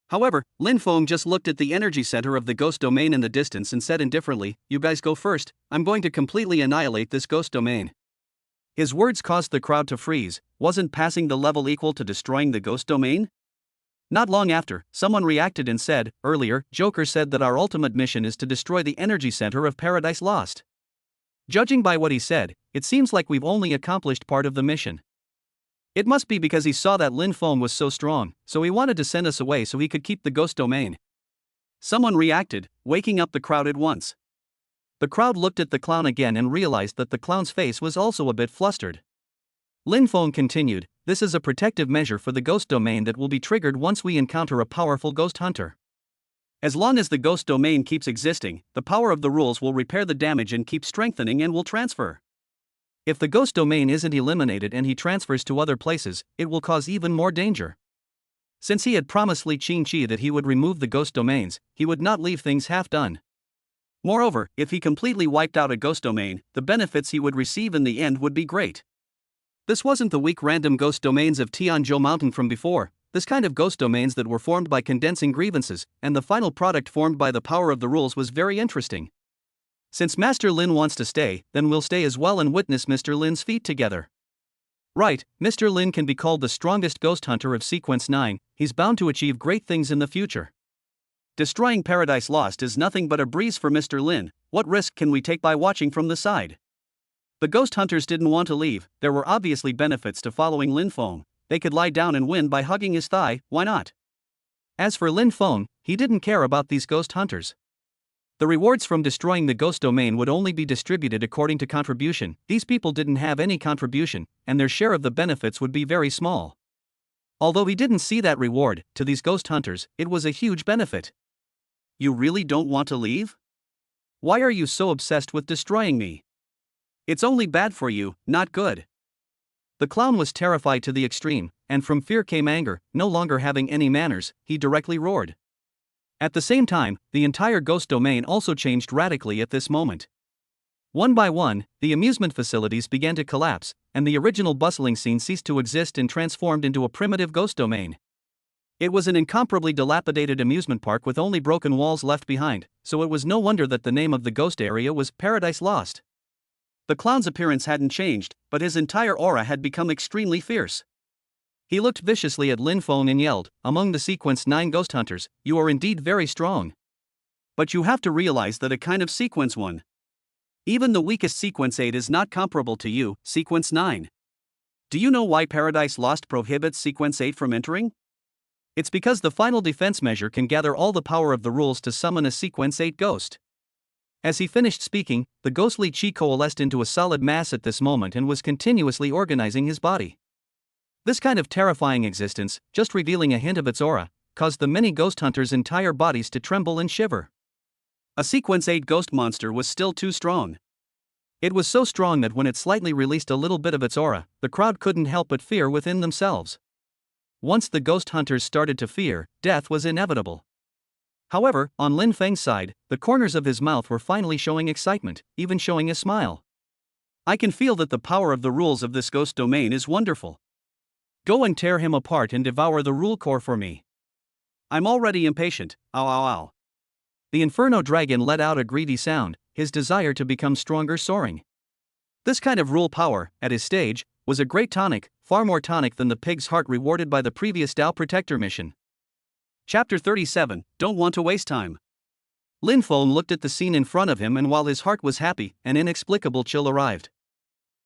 However, Lin Feng just looked at the energy center of the ghost domain in the distance and said indifferently, "You guys go first, I'm going to completely annihilate this ghost domain." His words caused the crowd to freeze. Wasn't passing the level equal to destroying the ghost domain? Not long after, someone reacted and said, "Earlier, Joker said that our ultimate mission is to destroy the energy center of Paradise Lost. Judging by what he said, it seems like we've only accomplished part of the mission. It must be because he saw that Lin Feng was so strong, so he wanted to send us away so he could keep the ghost domain." Someone reacted, waking up the crowd at once. The crowd looked at the clown again and realized that the clown's face was also a bit flustered. Lin Feng continued, "This is a protective measure for the ghost domain that will be triggered once we encounter a powerful ghost hunter. As long as the ghost domain keeps existing, the power of the rules will repair the damage and keep strengthening and will transfer. If the ghost domain isn't eliminated and he transfers to other places, it will cause even more danger." Since he had promised Li Qingqi that he would remove the ghost domains, he would not leave things half done. Moreover, if he completely wiped out a ghost domain, the benefits he would receive in the end would be great. This wasn't the weak random ghost domains of Tianzhou Mountain from before, this kind of ghost domains that were formed by condensing grievances, and the final product formed by the power of the rules was very interesting. Since Master Lin wants to stay, then we'll stay as well and witness Mr. Lin's feat together. Right, Mr. Lin can be called the strongest ghost hunter of Sequence 9, he's bound to achieve great things in the future. Destroying Paradise Lost is nothing but a breeze for Mr. Lin, what risk can we take by watching from the side? The ghost hunters didn't want to leave, there were obviously benefits to following Lin Feng, they could lie down and win by hugging his thigh, why not? As for Lin Feng, he didn't care about these ghost hunters. The rewards from destroying the ghost domain would only be distributed according to contribution, these people didn't have any contribution, and their share of the benefits would be very small. Although he didn't see that reward, to these ghost hunters, it was a huge benefit. You really don't want to leave? Why are you so obsessed with destroying me? It's only bad for you, not good. The clown was terrified to the extreme, and from fear came anger, no longer having any manners, he directly roared. At the same time, the entire ghost domain also changed radically at this moment. One by one, the amusement facilities began to collapse, and the original bustling scene ceased to exist and transformed into a primitive ghost domain. It was an incomparably dilapidated amusement park with only broken walls left behind, so it was no wonder that the name of the ghost area was Paradise Lost. The clown's appearance hadn't changed, but his entire aura had become extremely fierce. He looked viciously at Lin Feng and yelled, "Among the Sequence 9 ghost hunters, you are indeed very strong. But you have to realize that a kind of Sequence 1. Even the weakest Sequence 8 is not comparable to you, Sequence 9. Do you know why Paradise Lost prohibits Sequence 8 from entering? It's because the final defense measure can gather all the power of the rules to summon a Sequence 8 ghost." As he finished speaking, the ghostly chi coalesced into a solid mass at this moment and was continuously organizing his body. This kind of terrifying existence, just revealing a hint of its aura, caused the many ghost hunters' entire bodies to tremble and shiver. A Sequence 8 ghost monster was still too strong. It was so strong that when it slightly released a little bit of its aura, the crowd couldn't help but fear within themselves. Once the ghost hunters started to fear, death was inevitable. However, on Lin Feng's side, the corners of his mouth were finally showing excitement, even showing a smile. "I can feel that the power of the rules of this ghost domain is wonderful. Go and tear him apart and devour the rule core for me. I'm already impatient, ow ow ow." The Inferno Dragon let out a greedy sound, his desire to become stronger soaring. This kind of rule power, at his stage, was a great tonic, far more tonic than the pig's heart rewarded by the previous Tao Protector mission. Chapter 37, Don't Want to Waste Time. Lin Feng looked at the scene in front of him, and while his heart was happy, an inexplicable chill arrived.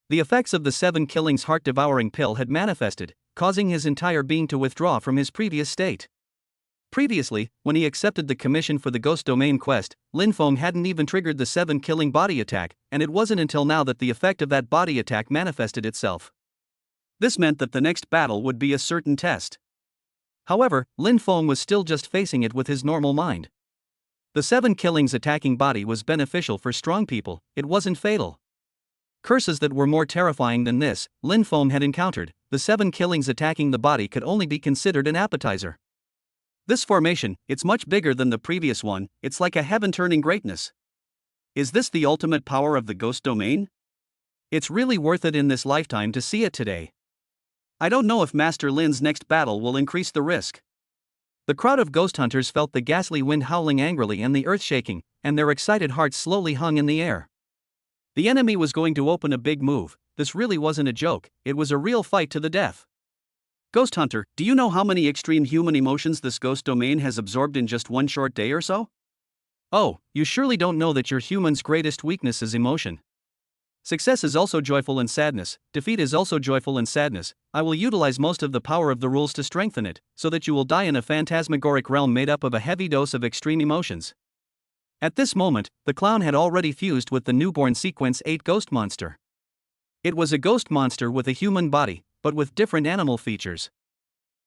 The effects of the 7 Killings heart-devouring pill had manifested, causing his entire being to withdraw from his previous state. Previously, when he accepted the commission for the Ghost Domain quest, Lin Feng hadn't even triggered the 7 killing body attack, and it wasn't until now that the effect of that body attack manifested itself. This meant that the next battle would be a certain test. However, Lin Feng was still just facing it with his normal mind. The 7 killings attacking body was beneficial for strong people, it wasn't fatal. Curses that were more terrifying than this, Lin Feng had encountered. The 7 killings attacking the body could only be considered an appetizer. This formation, it's much bigger than the previous one, it's like a heaven-turning greatness. Is this the ultimate power of the ghost domain? It's really worth it in this lifetime to see it today. I don't know if Master Lin's next battle will increase the risk. The crowd of ghost hunters felt the ghastly wind howling angrily and the earth shaking, and their excited hearts slowly hung in the air. The enemy was going to open a big move. This really wasn't a joke, it was a real fight to the death. Ghost Hunter, do you know how many extreme human emotions this ghost domain has absorbed in just one short day or so? Oh, you surely don't know that your human's greatest weakness is emotion. Success is also joyful and sadness, defeat is also joyful and sadness. I will utilize most of the power of the rules to strengthen it, so that you will die in a phantasmagoric realm made up of a heavy dose of extreme emotions. At this moment, the clown had already fused with the newborn Sequence 8 ghost monster. It was a ghost monster with a human body, but with different animal features.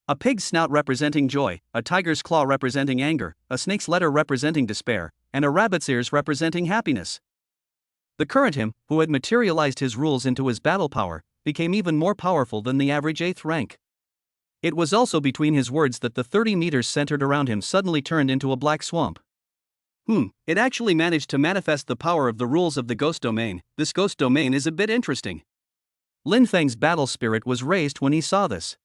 A pig's snout representing joy, a tiger's claw representing anger, a snake's letter representing despair, and a rabbit's ears representing happiness. The current him, who had materialized his rules into his battle power, became even more powerful than the average 8th rank. It was also between his words that the 30 meters centered around him suddenly turned into a black swamp. It actually managed to manifest the power of the rules of the ghost domain. This ghost domain is a bit interesting. Lin Feng's battle spirit was raised when he saw this.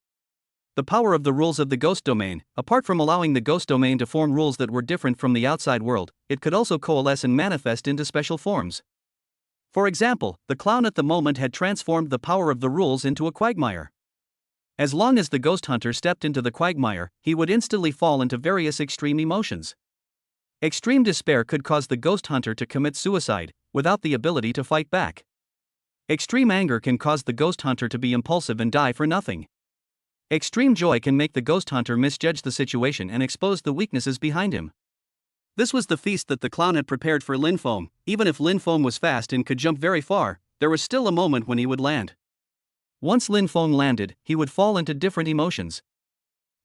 The power of the rules of the ghost domain, apart from allowing the ghost domain to form rules that were different from the outside world, it could also coalesce and manifest into special forms. For example, the clown at the moment had transformed the power of the rules into a quagmire. As long as the ghost hunter stepped into the quagmire, he would instantly fall into various extreme emotions. Extreme despair could cause the ghost hunter to commit suicide, without the ability to fight back. Extreme anger can cause the ghost hunter to be impulsive and die for nothing. Extreme joy can make the ghost hunter misjudge the situation and expose the weaknesses behind him. This was the feast that the clown had prepared for Lin Feng. Even if Lin Feng was fast and could jump very far, there was still a moment when he would land. Once Lin Feng landed, he would fall into different emotions.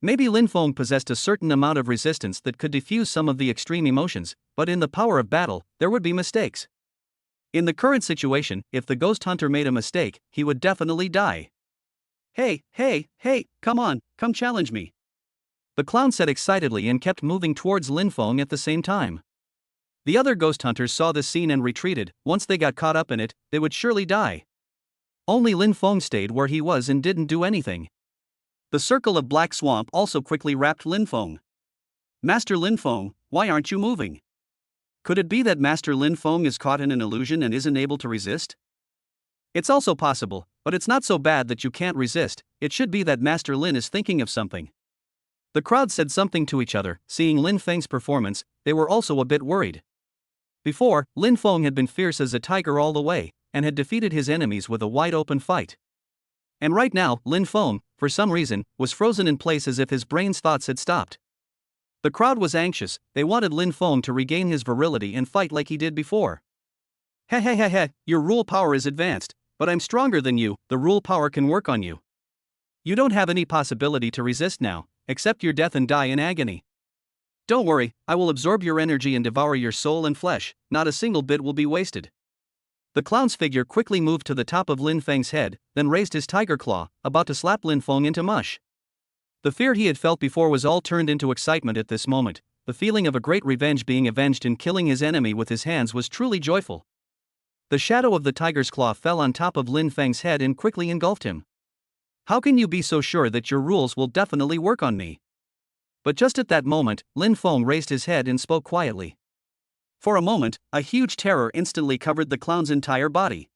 Maybe Lin Feng possessed a certain amount of resistance that could diffuse some of the extreme emotions, but in the power of battle, there would be mistakes. In the current situation, if the ghost hunter made a mistake, he would definitely die. Hey, come on, come challenge me. The clown said excitedly and kept moving towards Lin Feng at the same time. The other ghost hunters saw this scene and retreated. Once they got caught up in it, they would surely die. Only Lin Feng stayed where he was and didn't do anything. The circle of black swamp also quickly wrapped Lin Feng. Master Lin Feng, why aren't you moving? Could it be that Master Lin Feng is caught in an illusion and isn't able to resist? It's also possible, but it's not so bad that you can't resist. It should be that Master Lin is thinking of something. The crowd said something to each other. Seeing Lin Feng's performance, they were also a bit worried. Before, Lin Feng had been fierce as a tiger all the way, and had defeated his enemies with a wide-open fight. And right now, Lin Feng, for some reason, was frozen in place as if his brain's thoughts had stopped. The crowd was anxious. They wanted Lin Feng to regain his virility and fight like he did before. Heh, your rule power is advanced, but I'm stronger than you. The rule power can work on you. You don't have any possibility to resist now. Accept your death and die in agony. Don't worry, I will absorb your energy and devour your soul and flesh. Not a single bit will be wasted. The clown's figure quickly moved to the top of Lin Feng's head, then raised his tiger claw, about to slap Lin Feng into mush. The fear he had felt before was all turned into excitement at this moment. The feeling of a great revenge being avenged and killing his enemy with his hands was truly joyful. The shadow of the tiger's claw fell on top of Lin Feng's head and quickly engulfed him. How can you be so sure that your rules will definitely work on me? But just at that moment, Lin Feng raised his head and spoke quietly. For a moment, a huge terror instantly covered the clown's entire body.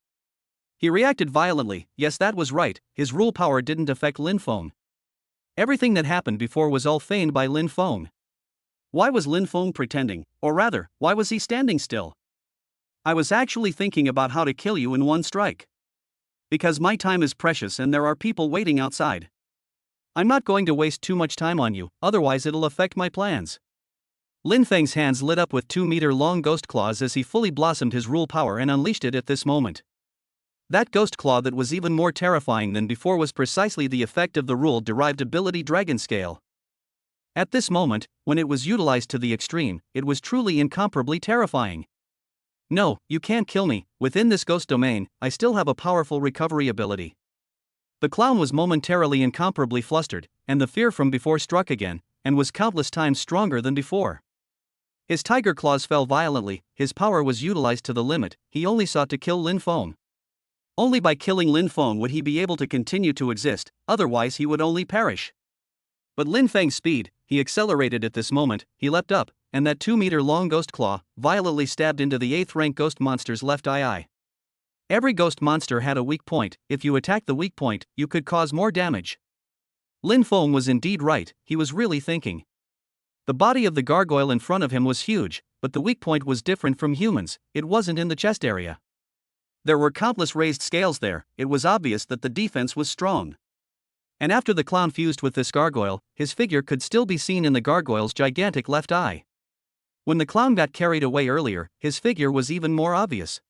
He reacted violently. Yes, that was right, his rule power didn't affect Lin Feng. Everything that happened before was all feigned by Lin Feng. Why was Lin Feng pretending, or rather, why was he standing still? I was actually thinking about how to kill you in one strike. Because my time is precious and there are people waiting outside. I'm not going to waste too much time on you, otherwise it'll affect my plans. Lin Feng's hands lit up with 2-meter-long ghost claws as he fully blossomed his rule power and unleashed it at this moment. That ghost claw that was even more terrifying than before was precisely the effect of the rule-derived ability Dragon Scale. At this moment, when it was utilized to the extreme, it was truly incomparably terrifying. No, you can't kill me. Within this ghost domain, I still have a powerful recovery ability. The clown was momentarily incomparably flustered, and the fear from before struck again, and was countless times stronger than before. His tiger claws fell violently, his power was utilized to the limit. He only sought to kill Lin Feng. Only by killing Lin Feng would he be able to continue to exist, otherwise he would only perish. But Lin Feng's speed, he accelerated at this moment. He leapt up, and that 2-meter-long ghost claw violently stabbed into the 8th-rank ghost monster's left eye. Every ghost monster had a weak point. If you attacked the weak point, you could cause more damage. Lin Feng was indeed right, he was really thinking. The body of the gargoyle in front of him was huge, but the weak point was different from humans. It wasn't in the chest area. There were countless raised scales there. It was obvious that the defense was strong. And after the clown fused with this gargoyle, his figure could still be seen in the gargoyle's gigantic left eye. When the clown got carried away earlier, his figure was even more obvious.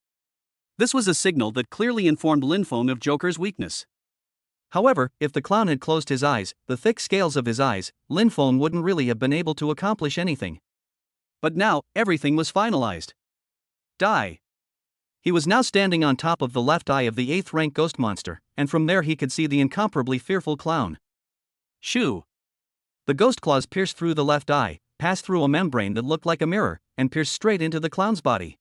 This was a signal that clearly informed Lin Feng of Joker's weakness. However, if the clown had closed his eyes, the thick scales of his eyes, Lin Feng wouldn't really have been able to accomplish anything. But now, everything was finalized. Die. He was now standing on top of the left eye of the 8th-rank ghost monster, and from there he could see the incomparably fearful clown. Shoo! The ghost claws pierced through the left eye, passed through a membrane that looked like a mirror, and pierced straight into the clown's body.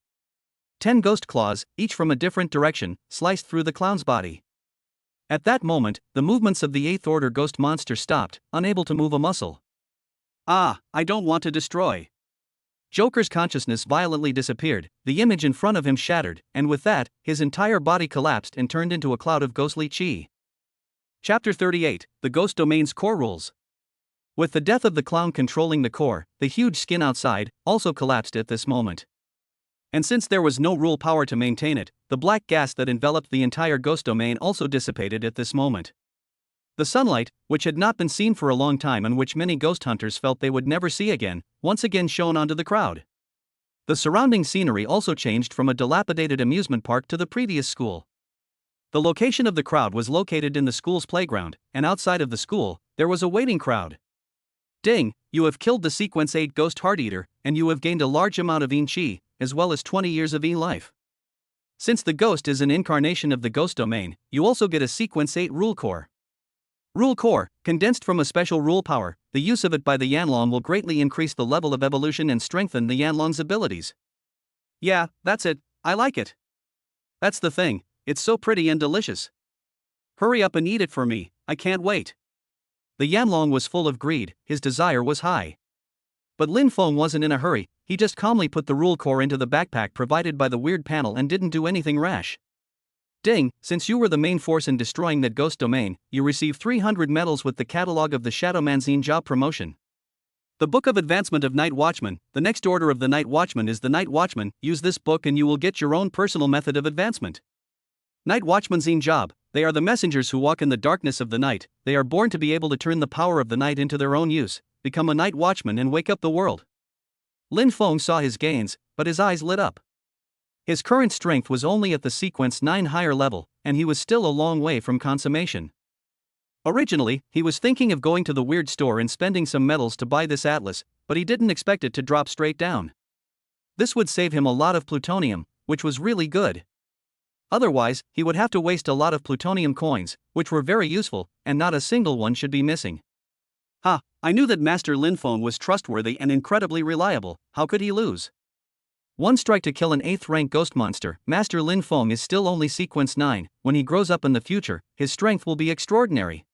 10 ghost claws, each from a different direction, sliced through the clown's body. At that moment, the movements of the 8th-order ghost monster stopped, unable to move a muscle. Ah, I don't want to destroy. Joker's consciousness violently disappeared, the image in front of him shattered, and with that, his entire body collapsed and turned into a cloud of ghostly chi. Chapter 38, The Ghost Domain's Core Rules. With the death of the clown controlling the core, the huge skin outside also collapsed at this moment. And since there was no rule power to maintain it, the black gas that enveloped the entire ghost domain also dissipated at this moment. The sunlight, which had not been seen for a long time and which many ghost hunters felt they would never see again, once again shone onto the crowd. The surrounding scenery also changed from a dilapidated amusement park to the previous school. The location of the crowd was located in the school's playground, and outside of the school, there was a waiting crowd. Ding, you have killed the Sequence 8 Ghost Heart Eater, and you have gained a large amount of Yin Chi, as well as 20 years of Yin life. Since the ghost is an incarnation of the ghost domain, you also get a Sequence 8 Rule Core. Rule Core, condensed from a special rule power, the use of it by the Yanlong will greatly increase the level of evolution and strengthen the Yanlong's abilities. Yeah, that's it, I like it. That's the thing, it's so pretty and delicious. Hurry up and eat it for me, I can't wait. The Yanlong was full of greed, his desire was high. But Lin Feng wasn't in a hurry, he just calmly put the rule core into the backpack provided by the weird panel and didn't do anything rash. Ding, since you were the main force in destroying that ghost domain, you receive 300 medals with the catalog of the Shadow Manzine job promotion. The Book of Advancement of Night Watchman, the next order of the Night Watchman is the Night Watchman. Use this book and you will get your own personal method of advancement. Night Watchmanzine job, they are the messengers who walk in the darkness of the night, they are born to be able to turn the power of the night into their own use, become a night watchman and wake up the world. Lin Feng saw his gains, but his eyes lit up. His current strength was only at the sequence 9 higher level, and he was still a long way from consummation. Originally, he was thinking of going to the weird store and spending some medals to buy this atlas, but he didn't expect it to drop straight down. This would save him a lot of plutonium, which was really good. Otherwise, he would have to waste a lot of plutonium coins, which were very useful, and not a single one should be missing. Ha, I knew that Master Lin Feng was trustworthy and incredibly reliable, how could he lose? One strike to kill an 8th rank ghost monster. Master Lin Feng is still only sequence 9, when he grows up in the future, his strength will be extraordinary.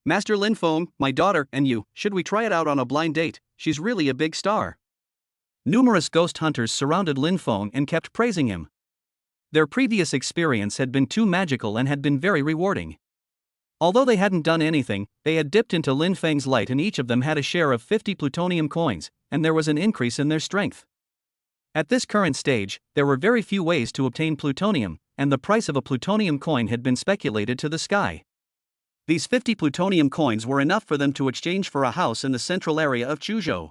Master Lin Feng, my daughter, and you, should we try it out on a blind date? She's really a big star. Numerous ghost hunters surrounded Lin Feng and kept praising him. Their previous experience had been too magical and had been very rewarding. Although they hadn't done anything, they had dipped into Lin Feng's light and each of them had a share of 50 plutonium coins, and there was an increase in their strength. At this current stage, there were very few ways to obtain plutonium, and the price of a plutonium coin had been speculated to the sky. These 50 plutonium coins were enough for them to exchange for a house in the central area of Chuzhou.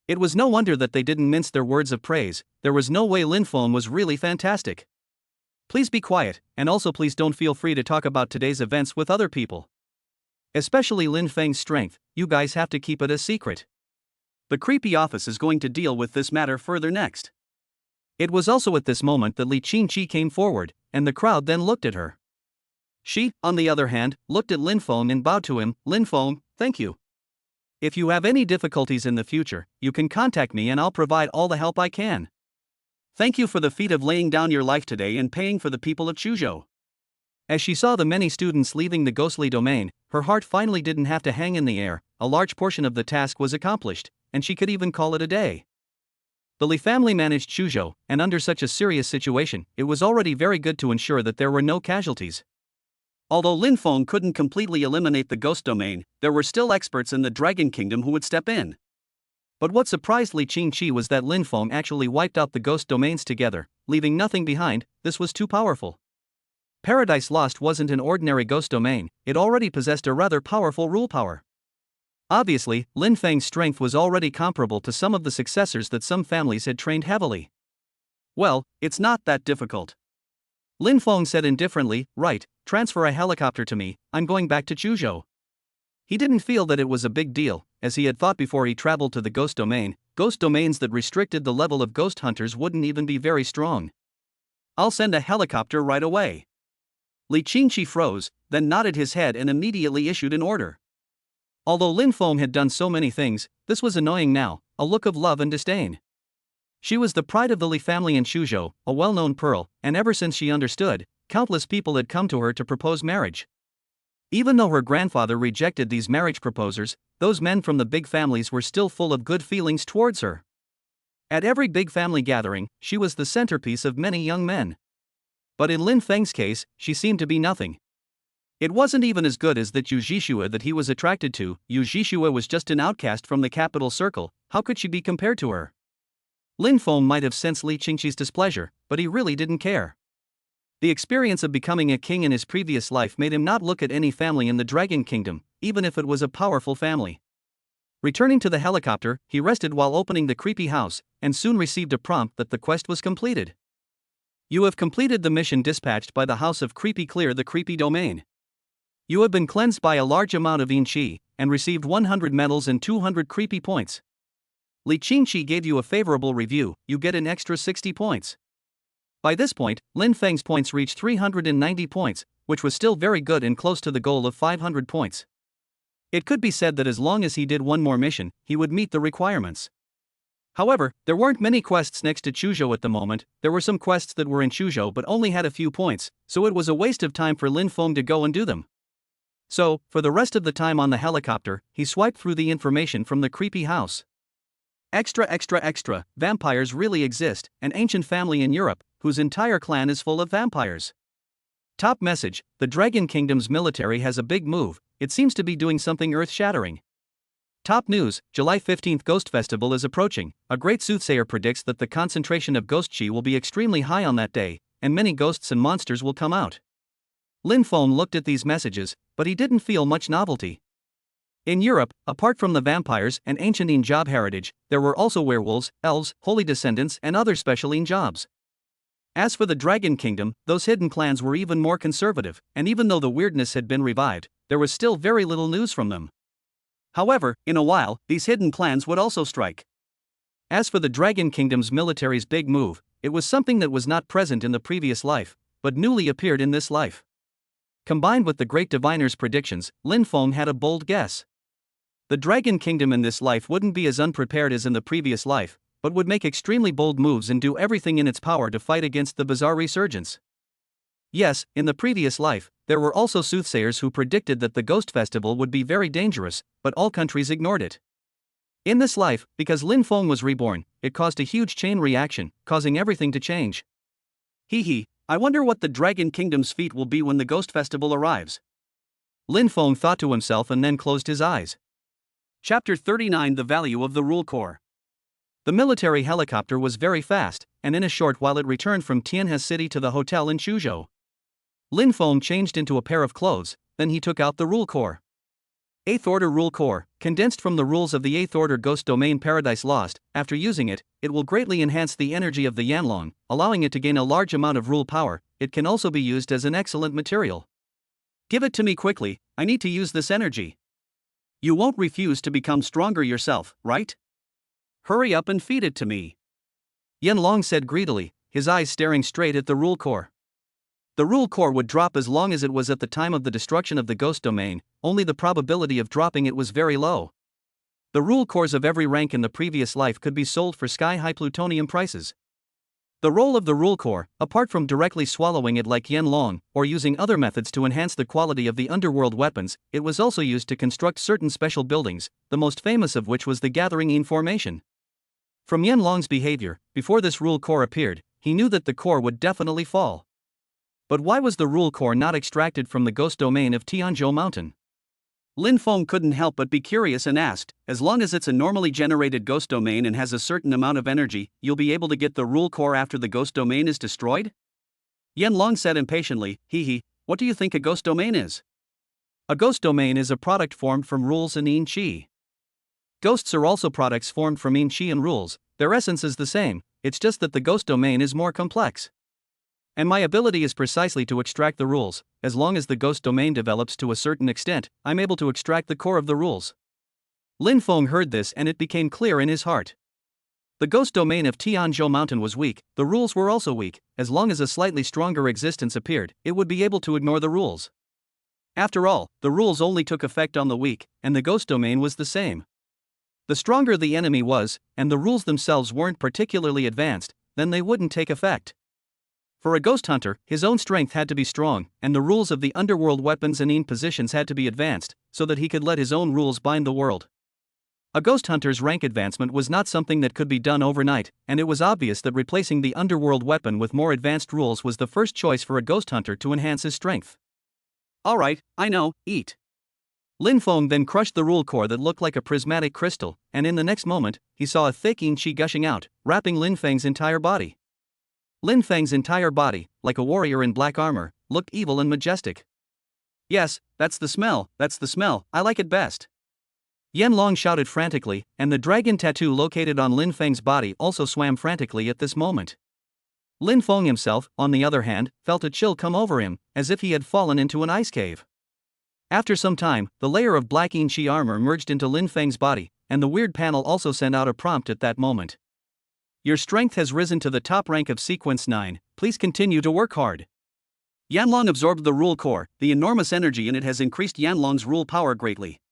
It was no wonder that they didn't mince their words of praise, there was no way Lin Feng was really fantastic. Please be quiet, and also please don't feel free to talk about today's events with other people. Especially Lin Feng's strength, you guys have to keep it a secret. The creepy office is going to deal with this matter further next. It was also at this moment that Li Qingqi came forward, and the crowd then looked at her. She, on the other hand, looked at Lin Feng and bowed to him. Lin Feng, thank you. If you have any difficulties in the future, you can contact me and I'll provide all the help I can. Thank you for the feat of laying down your life today and paying for the people of Chuzhou. As she saw the many students leaving the ghostly domain, her heart finally didn't have to hang in the air, a large portion of the task was accomplished, and she could even call it a day. The Li family managed Chuzhou, and under such a serious situation, it was already very good to ensure that there were no casualties. Although Lin Feng couldn't completely eliminate the ghost domain, there were still experts in the Dragon Kingdom who would step in. But what surprised Li Qingqi was that Lin Feng actually wiped out the ghost domains together, leaving nothing behind. This was too powerful. Paradise Lost wasn't an ordinary ghost domain, it already possessed a rather powerful rule power. Obviously, Lin Feng's strength was already comparable to some of the successors that some families had trained heavily. Well, it's not that difficult. Lin Feng said indifferently, right, transfer a helicopter to me, I'm going back to Chuzhou. He didn't feel that it was a big deal, as he had thought before he traveled to the ghost domain. Ghost domains that restricted the level of ghost hunters wouldn't even be very strong. I'll send a helicopter right away. Li Qingqi froze, then nodded his head and immediately issued an order. Although Lin Feng had done so many things, this was annoying now, a look of love and disdain. She was the pride of the Li family in Chuzhou, a well-known pearl, and ever since she understood, countless people had come to her to propose marriage. Even though her grandfather rejected these marriage proposers, those men from the big families were still full of good feelings towards her. At every big family gathering, she was the centerpiece of many young men. But in Lin Feng's case, she seemed to be nothing. It wasn't even as good as that Yu Zhixue that he was attracted to. Yu Zhixue was just an outcast from the capital circle, how could she be compared to her? Lin Feng might have sensed Li Qingqi's displeasure, but he really didn't care. The experience of becoming a king in his previous life made him not look at any family in the Dragon Kingdom, even if it was a powerful family. Returning to the helicopter, he rested while opening the creepy house, and soon received a prompt that the quest was completed. You have completed the mission dispatched by the House of Creepy. Clear the creepy domain. You have been cleansed by a large amount of yin qi, and received 100 medals and 200 creepy points. Li Qingqi gave you a favorable review, you get an extra 60 points. By this point, Lin Feng's points reached 390 points, which was still very good and close to the goal of 500 points. It could be said that as long as he did one more mission, he would meet the requirements. However, there weren't many quests next to Chuzhou at the moment. There were some quests that were in Chuzhou but only had a few points, so it was a waste of time for Lin Feng to go and do them. So, for the rest of the time on the helicopter, he swiped through the information from the creepy house. Extra, vampires really exist, an ancient family in Europe, whose entire clan is full of vampires. Top message: the Dragon Kingdom's military has a big move, it seems to be doing something earth-shattering. Top news: July 15th Ghost Festival is approaching. A great soothsayer predicts that the concentration of ghost chi will be extremely high on that day, and many ghosts and monsters will come out. Lin Feng looked at these messages, but he didn't feel much novelty. In Europe, apart from the vampires and ancient Injab heritage, there were also werewolves, elves, holy descendants, and other special Injabs. As for the Dragon Kingdom, those hidden clans were even more conservative, and even though the weirdness had been revived, there was still very little news from them. However, in a while, these hidden clans would also strike. As for the Dragon Kingdom's military's big move, it was something that was not present in the previous life, but newly appeared in this life. Combined with the great diviner's predictions, Lin Feng had a bold guess. The Dragon Kingdom in this life wouldn't be as unprepared as in the previous life, but would make extremely bold moves and do everything in its power to fight against the bizarre resurgence. Yes, in the previous life, there were also soothsayers who predicted that the Ghost Festival would be very dangerous, but all countries ignored it. In this life, because Lin Feng was reborn, it caused a huge chain reaction, causing everything to change. I wonder what the Dragon Kingdom's feat will be when the Ghost Festival arrives. Lin Feng thought to himself and then closed his eyes. Chapter 39: The Value of the Rule Corps. The military helicopter was very fast, and in a short while it returned from Tianhe City to the hotel in Chuzhou. Lin Feng changed into a pair of clothes, then he took out the Rule Corps. 8th Order Rule Corps, condensed from the rules of the 8th Order Ghost Domain Paradise Lost. After using it, it will greatly enhance the energy of the Yanlong, allowing it to gain a large amount of rule power. It can also be used as an excellent material. Give it to me quickly, I need to use this energy. You won't refuse to become stronger yourself, right? Hurry up and feed it to me. Yanlong said greedily, his eyes staring straight at the Rule Corps. The Rule Corps would drop as long as it was at the time of the destruction of the Ghost Domain, only the probability of dropping it was very low. The Rule Corps of every rank in the previous life could be sold for sky-high plutonium prices. The role of the Rule Corps, apart from directly swallowing it like Yanlong, or using other methods to enhance the quality of the underworld weapons, it was also used to construct certain special buildings, the most famous of which was the Gathering formation. From Yanlong's behavior, before this Rule Corps appeared, he knew that the core would definitely fall. But why was the Rule Corps not extracted from the Ghost Domain of Tianzhou Mountain? Lin Feng couldn't help but be curious and asked, as long as it's a normally generated Ghost Domain and has a certain amount of energy, you'll be able to get the Rule Corps after the Ghost Domain is destroyed? Yanlong said impatiently, what do you think a Ghost Domain is? A Ghost Domain is a product formed from rules and Yin Qi. Ghosts are also products formed from Yin Qi and rules, their essence is the same, it's just that the Ghost Domain is more complex. And my ability is precisely to extract the rules. As long as the Ghost Domain develops to a certain extent, I'm able to extract the core of the rules. Lin Feng heard this and it became clear in his heart. The Ghost Domain of Tianzhou Mountain was weak, the rules were also weak. As long as a slightly stronger existence appeared, it would be able to ignore the rules. After all, the rules only took effect on the weak, and the Ghost Domain was the same. The stronger the enemy was, and the rules themselves weren't particularly advanced, then they wouldn't take effect. For a ghost hunter, his own strength had to be strong, and the rules of the underworld weapons and positions had to be advanced, so that he could let his own rules bind the world. A ghost hunter's rank advancement was not something that could be done overnight, and it was obvious that replacing the underworld weapon with more advanced rules was the first choice for a ghost hunter to enhance his strength. Alright, I know, eat. Lin Feng then crushed the Rule Corps that looked like a prismatic crystal, and in the next moment, he saw a thick Yin Qi gushing out, wrapping Lin Feng's entire body. Lin Feng's entire body, like a warrior in black armor, looked evil and majestic. Yes, that's the smell, I like it best. Yanlong shouted frantically, and the dragon tattoo located on Lin Feng's body also swam frantically at this moment. Lin Feng himself, on the other hand, felt a chill come over him, as if he had fallen into an ice cave. After some time, the layer of black Yin Qi armor merged into Lin Feng's body, and the weird panel also sent out a prompt at that moment. Your strength has risen to the top rank of Sequence 9, please continue to work hard. Yanlong absorbed the Rule Corps, the enormous energy in it has increased Yanlong's rule power greatly.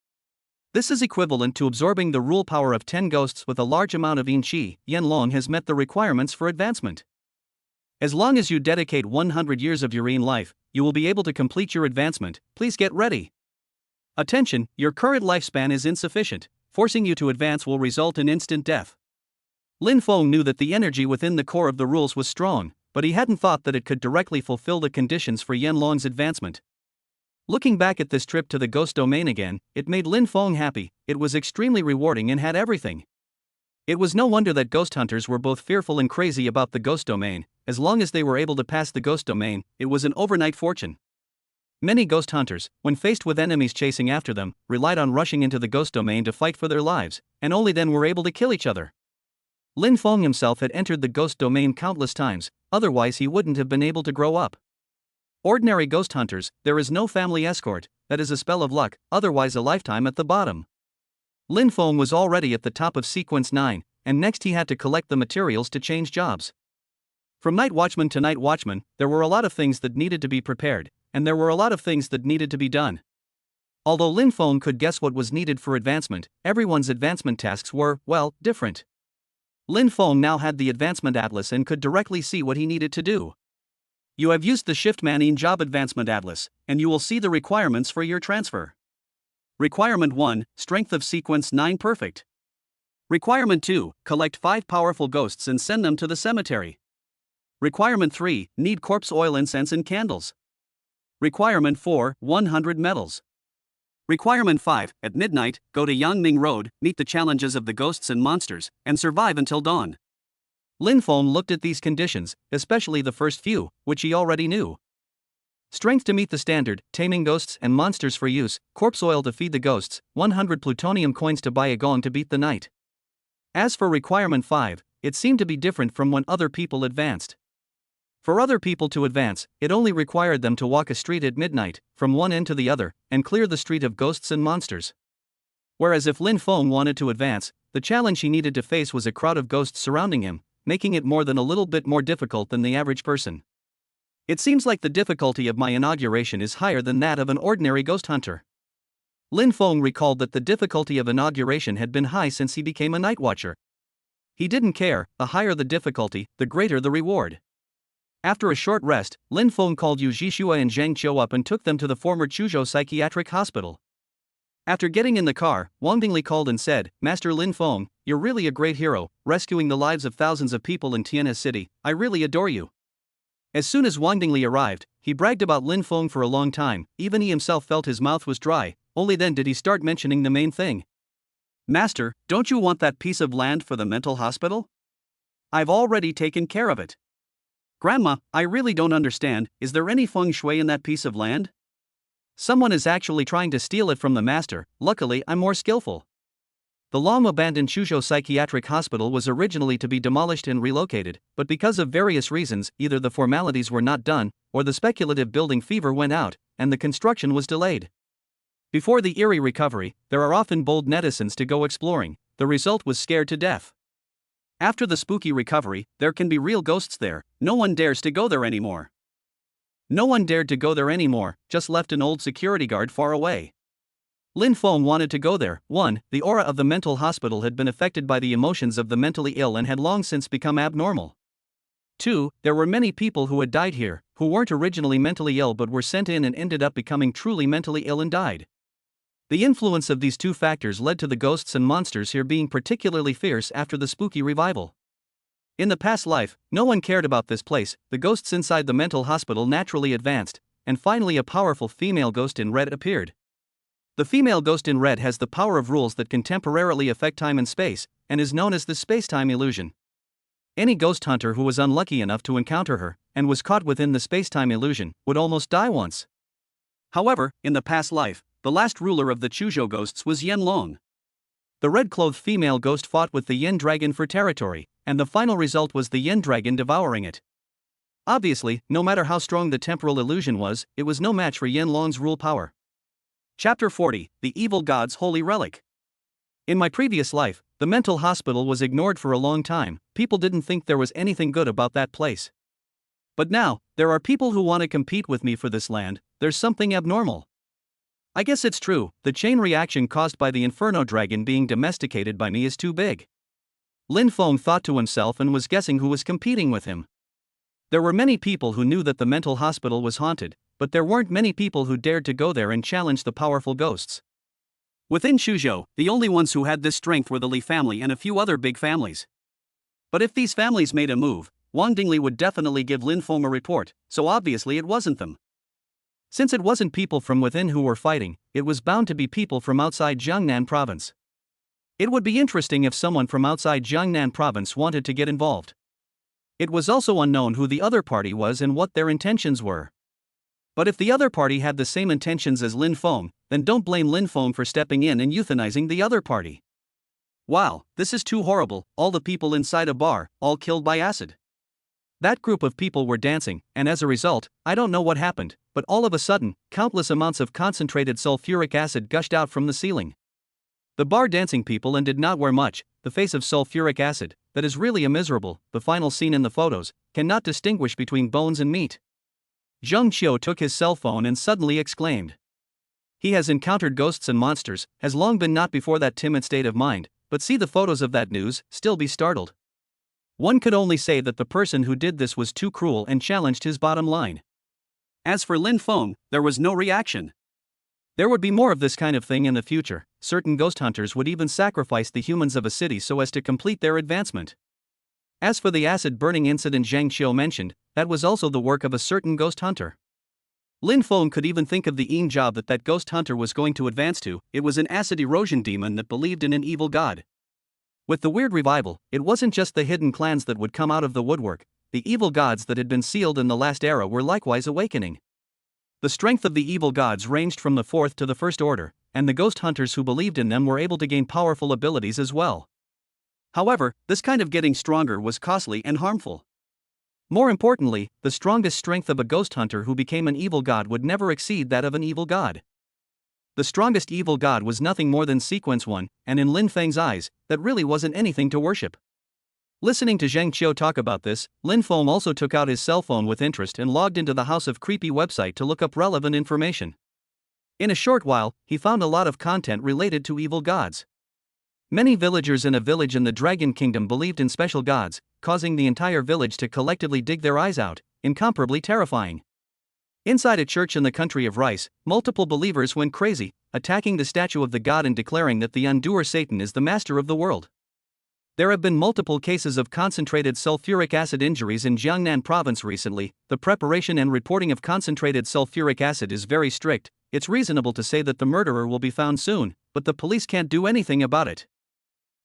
This is equivalent to absorbing the rule power of 10 ghosts with a large amount of yin qi. Yanlong has met the requirements for advancement. As long as you dedicate 100 years of your yin life, you will be able to complete your advancement. Please get ready. Attention, your current lifespan is insufficient. Forcing you to advance will result in instant death. Lin Feng knew that the energy within the core of the rules was strong, but he hadn't thought that it could directly fulfill the conditions for Yanlong's advancement. Looking back at this trip to the ghost domain again, it made Lin Feng happy. It was extremely rewarding and had everything. It was no wonder that ghost hunters were both fearful and crazy about the ghost domain. As long as they were able to pass the ghost domain, it was an overnight fortune. Many ghost hunters, when faced with enemies chasing after them, relied on rushing into the ghost domain to fight for their lives, and only then were able to kill each other. Lin Feng himself had entered the ghost domain countless times, otherwise he wouldn't have been able to grow up. Ordinary ghost hunters, there is no family escort, that is a spell of luck, otherwise a lifetime at the bottom. Lin Feng was already at the top of sequence 9, and next he had to collect the materials to change jobs. From night watchman to night watchman, there were a lot of things that needed to be prepared, and there were a lot of things that needed to be done. Although Lin Feng could guess what was needed for advancement, everyone's advancement tasks were, well, different. Lin Feng now had the advancement atlas and could directly see what he needed to do. You have used the Shiftman in Job Advancement Atlas, and you will see the requirements for your transfer. Requirement 1, Strength of Sequence 9 Perfect. Requirement 2, Collect 5 powerful ghosts and send them to the cemetery. Requirement 3, Need corpse oil, incense and candles. Requirement 4, 100 medals. Requirement 5, At midnight, go to Yangming Road, meet the challenges of the ghosts and monsters, and survive until dawn. Lin Feng looked at these conditions, especially the first few, which he already knew. Strength to meet the standard, taming ghosts and monsters for use, corpse oil to feed the ghosts, 100 plutonium coins to buy a gong to beat the night. As for requirement 5, it seemed to be different from when other people advanced. For other people to advance, it only required them to walk a street at midnight, from one end to the other, and clear the street of ghosts and monsters. Whereas if Lin Feng wanted to advance, the challenge he needed to face was a crowd of ghosts surrounding him, making it more than a little bit more difficult than the average person. It seems like the difficulty of my inauguration is higher than that of an ordinary ghost hunter. Lin Feng recalled that the difficulty of inauguration had been high since he became a night watcher. He didn't care, the higher the difficulty, the greater the reward. After a short rest, Lin Feng called Yu Jishua and Zhang Qiu up and took them to the former Chuzhou Psychiatric Hospital. After getting in the car, Wang Dingli called and said, "Master Lin Feng, you're really a great hero, rescuing the lives of thousands of people in Tianhe City. I really adore you." As soon as Wang Dingli arrived, he bragged about Lin Feng for a long time. Even he himself felt his mouth was dry. Only then did he start mentioning the main thing. "Master, don't you want that piece of land for the mental hospital? I've already taken care of it." "Grandma, I really don't understand, is there any feng shui in that piece of land? Someone is actually trying to steal it from the master. Luckily, I'm more skillful." The long-abandoned Chuzhou Psychiatric Hospital was originally to be demolished and relocated, but because of various reasons, either the formalities were not done, or the speculative building fever went out, and the construction was delayed. Before the eerie recovery, there are often bold netizens to go exploring. The result was scared to death. After the spooky recovery, there can be real ghosts there. No one dares to go there anymore. No one dared to go there anymore, just left an old security guard far away. Lin Feng wanted to go there. 1. The aura of the mental hospital had been affected by the emotions of the mentally ill and had long since become abnormal. 2. There were many people who had died here, who weren't originally mentally ill but were sent in and ended up becoming truly mentally ill and died. The influence of these two factors led to the ghosts and monsters here being particularly fierce after the spooky revival. In the past life, no one cared about this place. The ghosts inside the mental hospital naturally advanced, and finally a powerful female ghost in red appeared. The female ghost in red has the power of rules that can temporarily affect time and space, and is known as the space-time illusion. Any ghost hunter who was unlucky enough to encounter her, and was caught within the space-time illusion, would almost die once. However, in the past life, the last ruler of the Chuzhou ghosts was Yanlong. The red-clothed female ghost fought with the Yin Dragon for territory, and the final result was the Yin Dragon devouring it. Obviously, no matter how strong the temporal illusion was, it was no match for Yanlong's rule power. Chapter 40, The Evil God's Holy Relic. In my previous life, the mental hospital was ignored for a long time. People didn't think there was anything good about that place. But now, there are people who want to compete with me for this land. There's something abnormal. I guess it's true, the chain reaction caused by the Inferno Dragon being domesticated by me is too big. Lin Feng thought to himself and was guessing who was competing with him. There were many people who knew that the mental hospital was haunted, but there weren't many people who dared to go there and challenge the powerful ghosts. Within Shuzhou, the only ones who had this strength were the Li family and a few other big families. But if these families made a move, Wang Dingli would definitely give Lin Feng a report, so obviously it wasn't them. Since it wasn't people from within who were fighting, it was bound to be people from outside Jiangnan province. It would be interesting if someone from outside Jiangnan province wanted to get involved. It was also unknown who the other party was and what their intentions were. But if the other party had the same intentions as Lin Feng, then don't blame Lin Feng for stepping in and euthanizing the other party. Wow, this is too horrible, all the people inside a bar, all killed by acid. That group of people were dancing, and as a result, I don't know what happened, but all of a sudden, countless amounts of concentrated sulfuric acid gushed out from the ceiling. The bar dancing people and did not wear much, the face of sulfuric acid, that is really a miserable, the final scene in the photos, cannot distinguish between bones and meat. Zheng Qiu took his cell phone and suddenly exclaimed. He has encountered ghosts and monsters, has long been not before that timid state of mind, but see the photos of that news, still be startled. One could only say that the person who did this was too cruel and challenged his bottom line. As for Lin Feng, there was no reaction. There would be more of this kind of thing in the future. Certain ghost hunters would even sacrifice the humans of a city so as to complete their advancement. As for the acid burning incident Zhang Qiu mentioned, that was also the work of a certain ghost hunter. Lin Feng could even think of the job that ghost hunter was going to advance to. It was an acid erosion demon that believed in an evil god. With the weird revival, it wasn't just the hidden clans that would come out of the woodwork, the evil gods that had been sealed in the last era were likewise awakening. The strength of the evil gods ranged from the fourth to the first order, and the ghost hunters who believed in them were able to gain powerful abilities as well. However, this kind of getting stronger was costly and harmful. More importantly, the strongest strength of a ghost hunter who became an evil god would never exceed that of an evil god. The strongest evil god was nothing more than Sequence 1, and in Lin Feng's eyes, that really wasn't anything to worship. Listening to Zheng Qiu talk about this, Lin Feng also took out his cell phone with interest and logged into the House of Creepy website to look up relevant information. In a short while, he found a lot of content related to evil gods. Many villagers in a village in the Dragon Kingdom believed in special gods, causing the entire village to collectively dig their eyes out, incomparably terrifying. Inside a church in the country of Rice, multiple believers went crazy, attacking the statue of the god and declaring that the undoer Satan is the master of the world. There have been multiple cases of concentrated sulfuric acid injuries in Jiangnan province recently. The preparation and reporting of concentrated sulfuric acid is very strict. It's reasonable to say that the murderer will be found soon, but the police can't do anything about it.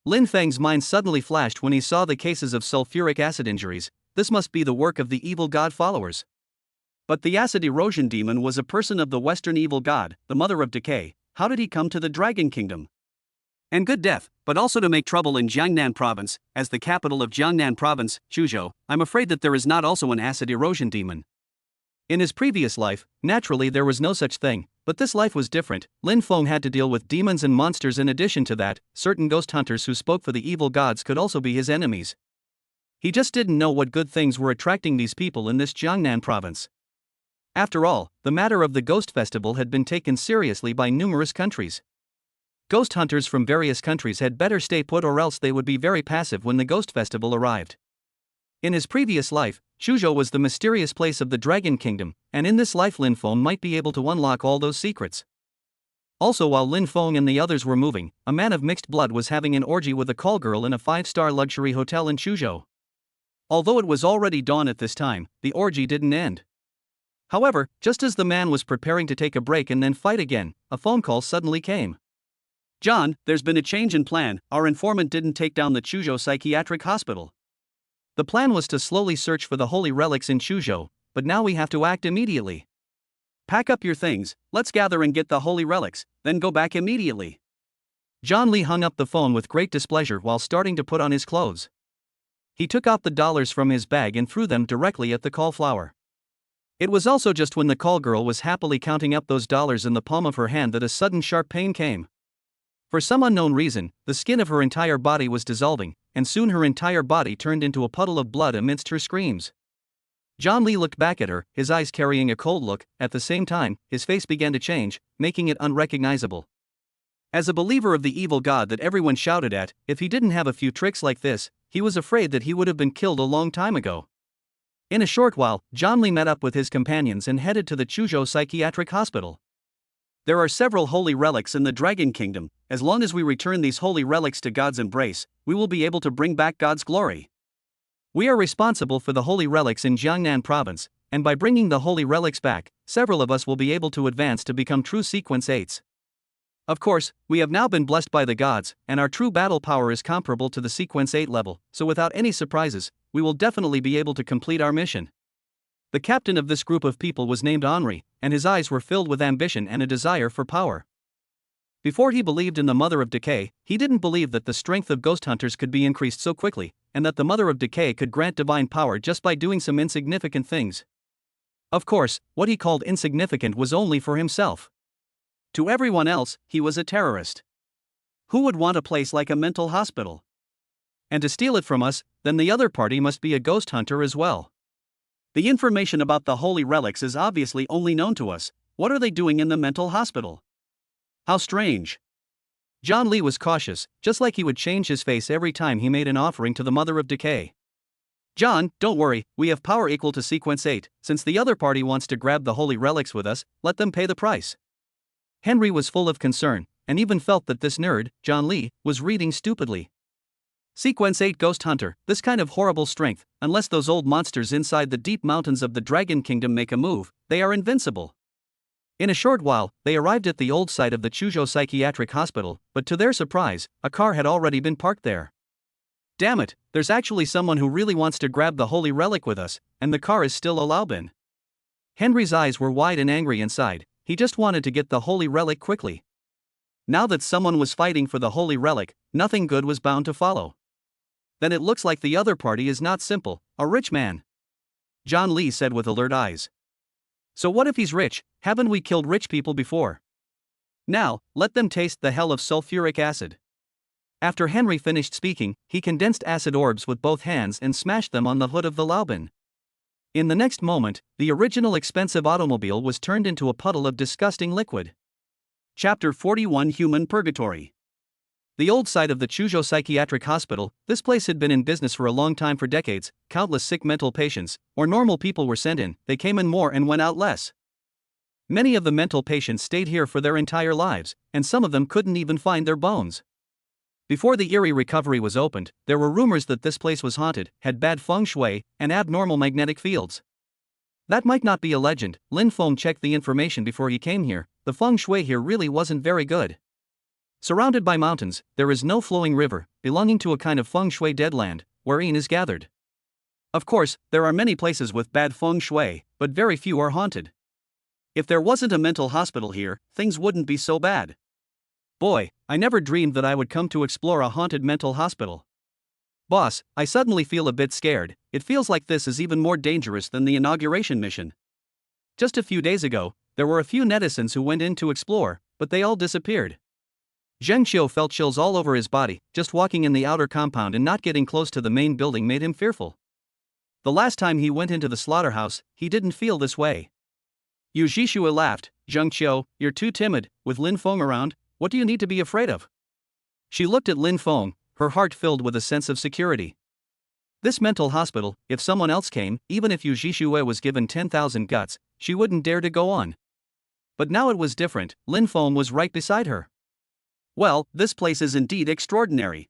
Lin Feng's mind suddenly flashed when he saw the cases of sulfuric acid injuries. This must be the work of the evil god followers. But the acid erosion demon was a person of the Western evil god, the mother of decay. How did he come to the Dragon Kingdom? And good death, but also to make trouble in Jiangnan province, as the capital of Jiangnan province, Shuzhou. I'm afraid that there is not also an acid erosion demon. In his previous life, naturally there was no such thing, but this life was different. Lin Feng had to deal with demons and monsters. In addition to that, certain ghost hunters who spoke for the evil gods could also be his enemies. He just didn't know what good things were attracting these people in this Jiangnan province. After all, the matter of the Ghost Festival had been taken seriously by numerous countries. Ghost hunters from various countries had better stay put or else they would be very passive when the Ghost Festival arrived. In his previous life, Shuzhou was the mysterious place of the Dragon Kingdom, and in this life Lin Feng might be able to unlock all those secrets. Also, while Lin Feng and the others were moving, a man of mixed blood was having an orgy with a call girl in a 5-star luxury hotel in Shuzhou. Although it was already dawn at this time, the orgy didn't end. However, just as the man was preparing to take a break and then fight again, a phone call suddenly came. John, there's been a change in plan. Our informant didn't take down the Shuzhou Psychiatric Hospital. The plan was to slowly search for the holy relics in Shuzhou, but now we have to act immediately. Pack up your things, let's gather and get the holy relics, then go back immediately. John Lee hung up the phone with great displeasure while starting to put on his clothes. He took out the dollars from his bag and threw them directly at the cauliflower. It was also just when the call girl was happily counting up those dollars in the palm of her hand that a sudden sharp pain came. For some unknown reason, the skin of her entire body was dissolving, and soon her entire body turned into a puddle of blood amidst her screams. John Lee looked back at her, his eyes carrying a cold look. At the same time, his face began to change, making it unrecognizable. As a believer of the evil god that everyone shouted at, if he didn't have a few tricks like this, he was afraid that he would have been killed a long time ago. In a short while, John Lee met up with his companions and headed to the Chuzhou Psychiatric Hospital. There are several holy relics in the Dragon Kingdom. As long as we return these holy relics to God's embrace, we will be able to bring back God's glory. We are responsible for the holy relics in Jiangnan province, and by bringing the holy relics back, several of us will be able to advance to become true sequence 8s. Of course, we have now been blessed by the gods, and our true battle power is comparable to the sequence 8 level, so without any surprises, we will definitely be able to complete our mission. The captain of this group of people was named Henri, and his eyes were filled with ambition and a desire for power. Before he believed in the Mother of Decay, he didn't believe that the strength of ghost hunters could be increased so quickly, and that the Mother of Decay could grant divine power just by doing some insignificant things. Of course, what he called insignificant was only for himself. To everyone else, he was a terrorist. Who would want a place like a mental hospital? And to steal it from us, then the other party must be a ghost hunter as well. The information about the holy relics is obviously only known to us. What are they doing in the mental hospital? How strange. John Lee was cautious, just like he would change his face every time he made an offering to the Mother of Decay. John, don't worry, we have power equal to sequence 8, since the other party wants to grab the holy relics with us, let them pay the price. Henry was full of concern, and even felt that this nerd, John Lee, was reading stupidly. Sequence 8 Ghost Hunter, this kind of horrible strength, unless those old monsters inside the deep mountains of the Dragon Kingdom make a move, they are invincible. In a short while, they arrived at the old site of the Chuzhou Psychiatric Hospital, but to their surprise, a car had already been parked there. Damn it, there's actually someone who really wants to grab the holy relic with us, and the car is still a Laobin. Henry's eyes were wide and angry inside. He just wanted to get the holy relic quickly. Now that someone was fighting for the holy relic, nothing good was bound to follow. Then it looks like the other party is not simple, a rich man. John Lee said with alert eyes. So what if he's rich? Haven't we killed rich people before? Now, let them taste the hell of sulfuric acid. After Henry finished speaking, he condensed acid orbs with both hands and smashed them on the hood of the Laobin. In the next moment, the original expensive automobile was turned into a puddle of disgusting liquid. Chapter 41 Human Purgatory. The old site of the Chuzhou Psychiatric Hospital, this place had been in business for a long time, for decades. Countless sick mental patients, or normal people, were sent in, they came in more and went out less. Many of the mental patients stayed here for their entire lives, and some of them couldn't even find their bones. Before the eerie recovery was opened, there were rumors that this place was haunted, had bad feng shui, and abnormal magnetic fields. That might not be a legend. Lin Feng checked the information before he came here. The feng shui here really wasn't very good. Surrounded by mountains, there is no flowing river, belonging to a kind of feng shui deadland, where yin is gathered. Of course, there are many places with bad feng shui, but very few are haunted. If there wasn't a mental hospital here, things wouldn't be so bad. Boy, I never dreamed that I would come to explore a haunted mental hospital. Boss, I suddenly feel a bit scared. It feels like this is even more dangerous than the Inauguration mission. Just a few days ago, there were a few netizens who went in to explore, but they all disappeared. Zheng Xiu felt chills all over his body. Just walking in the outer compound and not getting close to the main building made him fearful. The last time he went into the slaughterhouse, he didn't feel this way. Yu Zhishue laughed. Zheng Xiu, you're too timid. With Lin Feng around, what do you need to be afraid of? She looked at Lin Feng, her heart filled with a sense of security. This mental hospital, if someone else came, even if Yu Zhishue was given 10,000 guts, she wouldn't dare to go on. But now it was different. Lin Feng was right beside her. Well, this place is indeed extraordinary.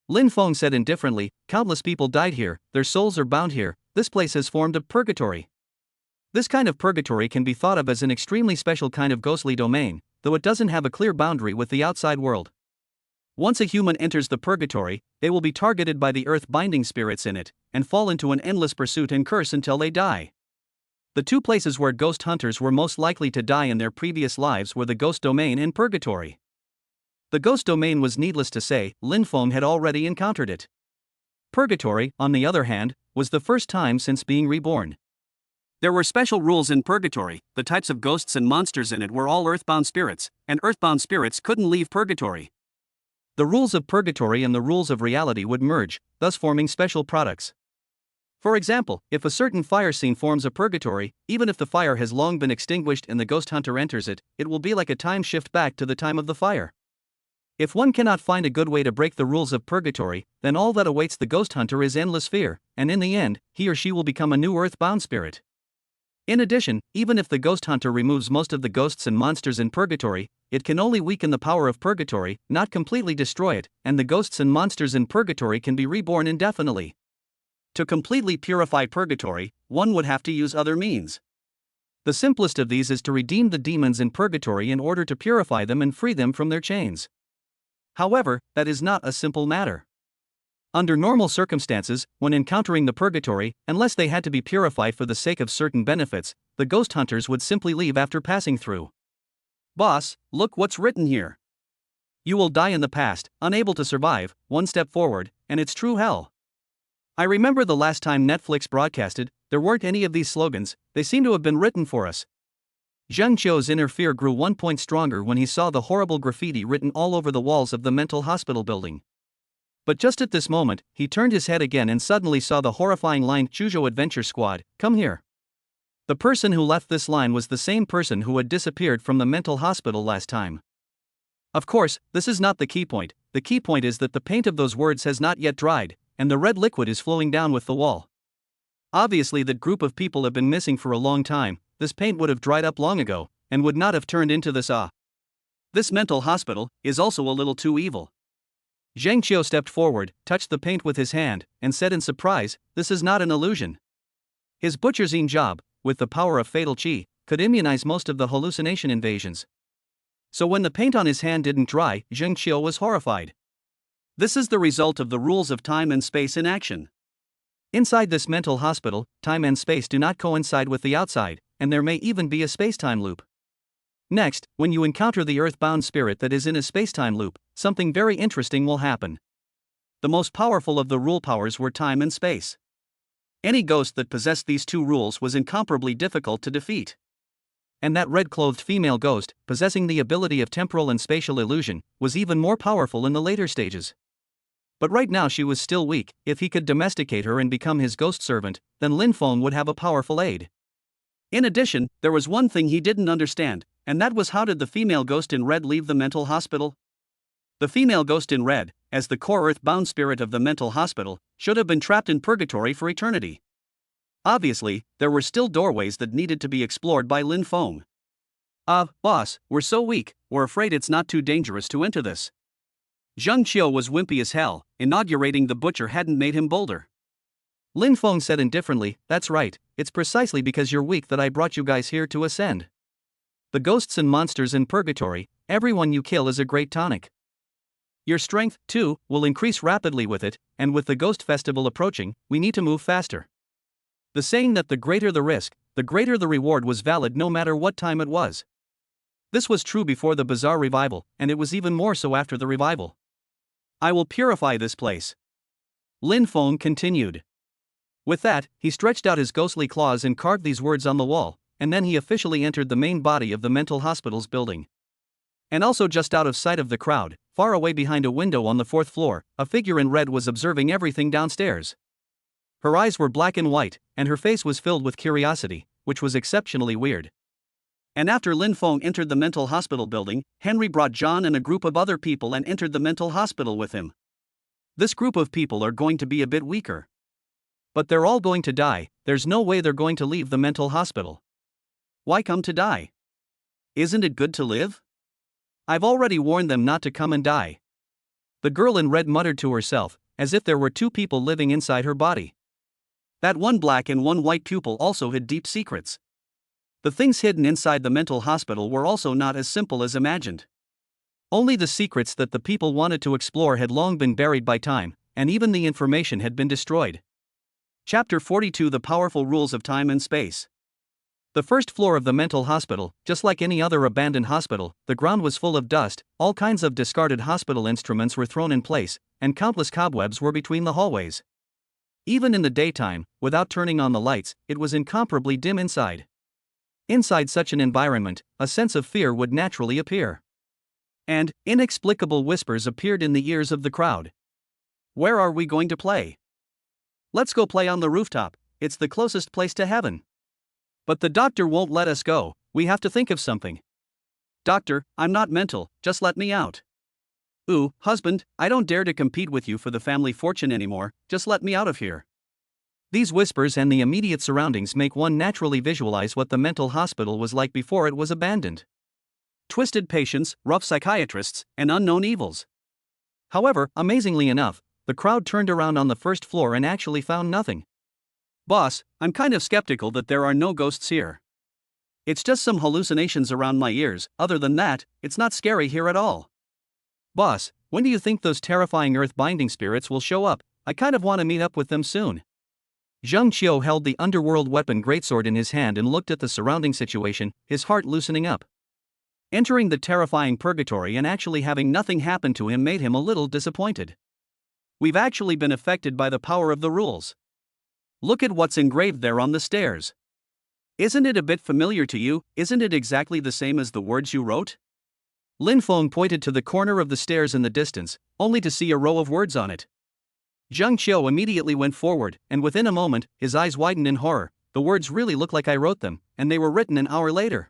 Lin Feng said indifferently, countless people died here, their souls are bound here, this place has formed a purgatory. This kind of purgatory can be thought of as an extremely special kind of ghostly domain, though it doesn't have a clear boundary with the outside world. Once a human enters the purgatory, they will be targeted by the earth-binding spirits in it, and fall into an endless pursuit and curse until they die. The two places where ghost hunters were most likely to die in their previous lives were the ghost domain and purgatory. The ghost domain was, needless to say, Lin Feng had already encountered it. Purgatory, on the other hand, was the first time since being reborn. There were special rules in purgatory. The types of ghosts and monsters in it were all earthbound spirits, and earthbound spirits couldn't leave purgatory. The rules of purgatory and the rules of reality would merge, thus forming special products. For example, if a certain fire scene forms a purgatory, even if the fire has long been extinguished and the ghost hunter enters it, it will be like a time shift back to the time of the fire. If one cannot find a good way to break the rules of purgatory, then all that awaits the ghost hunter is endless fear, and in the end, he or she will become a new earth-bound spirit. In addition, even if the ghost hunter removes most of the ghosts and monsters in purgatory, it can only weaken the power of purgatory, not completely destroy it, and the ghosts and monsters in purgatory can be reborn indefinitely. To completely purify purgatory, one would have to use other means. The simplest of these is to redeem the demons in purgatory in order to purify them and free them from their chains. However, that is not a simple matter. Under normal circumstances, when encountering the purgatory, unless they had to be purified for the sake of certain benefits, the ghost hunters would simply leave after passing through. Boss, look what's written here. You will die in the past, unable to survive, one step forward, and it's true hell. I remember the last time Netflix broadcasted, there weren't any of these slogans, they seem to have been written for us. Zheng Qiu's inner fear grew 1 point stronger when he saw the horrible graffiti written all over the walls of the mental hospital building. But just at this moment, he turned his head again and suddenly saw the horrifying line Chuzhou Adventure Squad, come here. The person who left this line was the same person who had disappeared from the mental hospital last time. Of course, this is not the key point. The key point is that the paint of those words has not yet dried, and the red liquid is flowing down with the wall. Obviously, that group of people have been missing for a long time. This paint would have dried up long ago, and would not have turned into this This mental hospital is also a little too evil. Zheng Qiu stepped forward, touched the paint with his hand, and said in surprise, this is not an illusion. His butcherzine job, with the power of fatal qi, could immunize most of the hallucination invasions. So when the paint on his hand didn't dry, Zheng Qiu was horrified. This is the result of the rules of time and space in action. Inside this mental hospital, time and space do not coincide with the outside, and there may even be a space-time loop. Next, when you encounter the earth-bound spirit that is in a space-time loop, something very interesting will happen. The most powerful of the rule powers were time and space. Any ghost that possessed these two rules was incomparably difficult to defeat. And that red-clothed female ghost, possessing the ability of temporal and spatial illusion, was even more powerful in the later stages. But right now she was still weak. If he could domesticate her and become his ghost servant, then Lin Feng would have a powerful aid. In addition, there was one thing he didn't understand, and that was how did the female ghost in red leave the mental hospital? The female ghost in red, as the core earth-bound spirit of the mental hospital, should have been trapped in purgatory for eternity. Obviously, there were still doorways that needed to be explored by Lin Feng. Boss, we're so weak, we're afraid it's not too dangerous to enter this. Zheng Qiu was wimpy as hell. Inaugurating the butcher hadn't made him bolder. Lin Feng said indifferently, that's right, it's precisely because you're weak that I brought you guys here to ascend. The ghosts and monsters in purgatory, everyone you kill is a great tonic. Your strength, too, will increase rapidly with it, and with the ghost festival approaching, we need to move faster. The saying that the greater the risk, the greater the reward was valid no matter what time it was. This was true before the Bazaar revival, and it was even more so after the revival. I will purify this place. Lin Feng continued. With that, he stretched out his ghostly claws and carved these words on the wall, and then he officially entered the main body of the mental hospital's building. And also just out of sight of the crowd, far away behind a window on the 4th floor, a figure in red was observing everything downstairs. Her eyes were black and white, and her face was filled with curiosity, which was exceptionally weird. And after Lin Feng entered the mental hospital building, Henry brought John and a group of other people and entered the mental hospital with him. This group of people are going to be a bit weaker. But they're all going to die, there's no way they're going to leave the mental hospital. Why come to die? Isn't it good to live? I've already warned them not to come and die. The girl in red muttered to herself, as if there were two people living inside her body. That one black and one white pupil also hid deep secrets. The things hidden inside the mental hospital were also not as simple as imagined. Only the secrets that the people wanted to explore had long been buried by time, and even the information had been destroyed. Chapter 42: The Powerful Rules of Time and Space. The first floor of the mental hospital, just like any other abandoned hospital, the ground was full of dust, all kinds of discarded hospital instruments were thrown in place, and countless cobwebs were between the hallways. Even in the daytime, without turning on the lights, it was incomparably dim inside. Inside such an environment, a sense of fear would naturally appear. And inexplicable whispers appeared in the ears of the crowd. Where are we going to play? Let's go play on the rooftop, it's the closest place to heaven. But the doctor won't let us go, we have to think of something. Doctor, I'm not mental, just let me out. Ooh, husband, I don't dare to compete with you for the family fortune anymore, just let me out of here. These whispers and the immediate surroundings make one naturally visualize what the mental hospital was like before it was abandoned. Twisted patients, rough psychiatrists, and unknown evils. However, amazingly enough, the crowd turned around on the first floor and actually found nothing. Boss, I'm kind of skeptical that there are no ghosts here. It's just some hallucinations around my ears, other than that, it's not scary here at all. Boss, when do you think those terrifying earth-binding spirits will show up? I kind of want to meet up with them soon. Zheng Qiu held the underworld weapon greatsword in his hand and looked at the surrounding situation, his heart loosening up. Entering the terrifying purgatory and actually having nothing happen to him made him a little disappointed. We've actually been affected by the power of the rules. Look at what's engraved there on the stairs. Isn't it a bit familiar to you? Isn't it exactly the same as the words you wrote? Lin Feng pointed to the corner of the stairs in the distance, only to see a row of words on it. Zheng Qiu immediately went forward, and within a moment, his eyes widened in horror. The words really look like I wrote them, and they were written an hour later.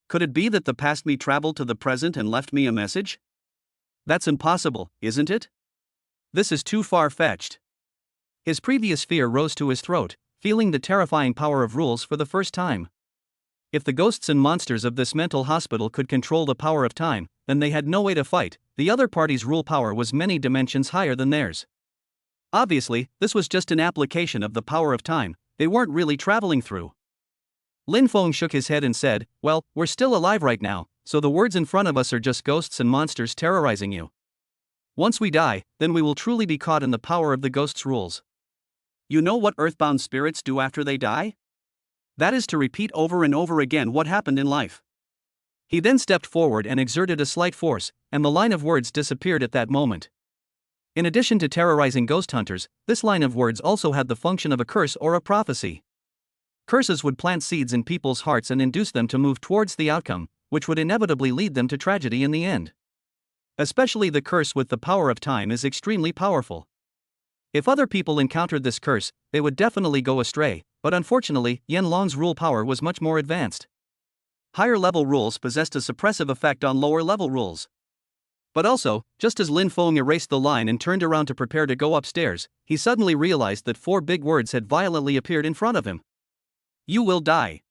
Could it be that the past me traveled to the present and left me a message? That's impossible, isn't it? This is too far-fetched. His previous fear rose to his throat, feeling the terrifying power of rules for the first time. If the ghosts and monsters of this mental hospital could control the power of time, then they had no way to fight. The other party's rule power was many dimensions higher than theirs. Obviously, this was just an application of the power of time, they weren't really traveling through. Lin Feng shook his head and said, well, we're still alive right now, so the words in front of us are just ghosts and monsters terrorizing you. Once we die, then we will truly be caught in the power of the ghosts' rules. You know what earthbound spirits do after they die? That is to repeat over and over again what happened in life. He then stepped forward and exerted a slight force, and the line of words disappeared at that moment. In addition to terrorizing ghost hunters, this line of words also had the function of a curse or a prophecy. Curses would plant seeds in people's hearts and induce them to move towards the outcome, which would inevitably lead them to tragedy in the end. Especially the curse with the power of time is extremely powerful. If other people encountered this curse, they would definitely go astray, but unfortunately, Yen Long's rule power was much more advanced. Higher level rules possessed a suppressive effect on lower level rules. But also, just as Lin Feng erased the line and turned around to prepare to go upstairs, he suddenly realized that 4 big words had violently appeared in front of him. You will die.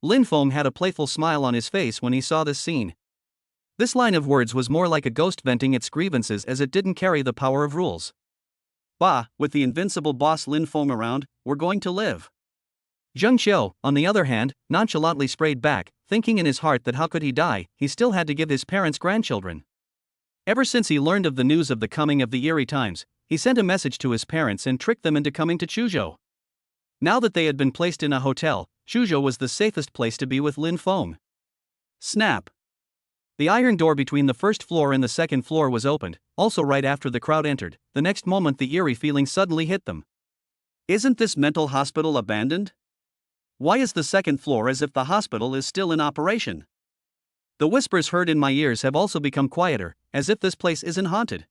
Lin Feng had a playful smile on his face when he saw this scene. This line of words was more like a ghost venting its grievances as it didn't carry the power of rules. Bah, with the invincible boss Lin Feng around, we're going to live. Zheng Qiu, on the other hand, nonchalantly sprayed back, thinking in his heart that how could he die, he still had to give his parents grandchildren. Ever since he learned of the news of the coming of the eerie times, he sent a message to his parents and tricked them into coming to Chuzhou. Now that they had been placed in a hotel, Chuzhou was the safest place to be with Lin Feng. Snap! The iron door between the first floor and the second floor was opened, also right after the crowd entered. The next moment the eerie feeling suddenly hit them. Isn't this mental hospital abandoned? Why is the second floor as if the hospital is still in operation? The whispers heard in my ears have also become quieter, as if this place isn't haunted.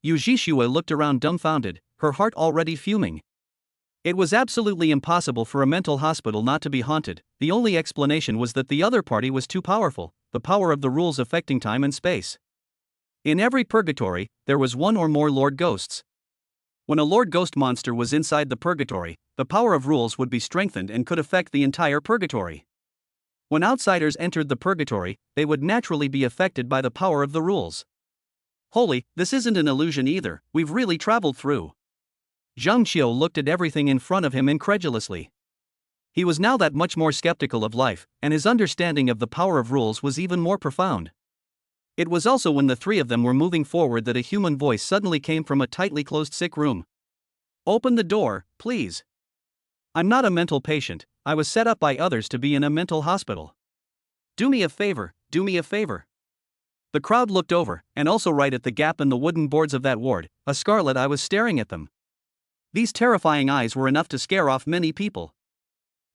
Yu Zhixue looked around dumbfounded, her heart already fuming. It was absolutely impossible for a mental hospital not to be haunted. The only explanation was that the other party was too powerful, the power of the rules affecting time and space. In every purgatory, there was one or more Lord Ghosts. When a Lord Ghost monster was inside the purgatory, the power of rules would be strengthened and could affect the entire purgatory. When outsiders entered the purgatory, they would naturally be affected by the power of the rules. Holy, this isn't an illusion either, we've really traveled through. Zheng Qiu looked at everything in front of him incredulously. He was now that much more skeptical of life, and his understanding of the power of rules was even more profound. It was also when the three of them were moving forward that a human voice suddenly came from a tightly closed sick room. Open the door, please. I'm not a mental patient, I was set up by others to be in a mental hospital. Do me a favor, do me a favor. The crowd looked over, and also right at the gap in the wooden boards of that ward, a scarlet eye was staring at them. These terrifying eyes were enough to scare off many people.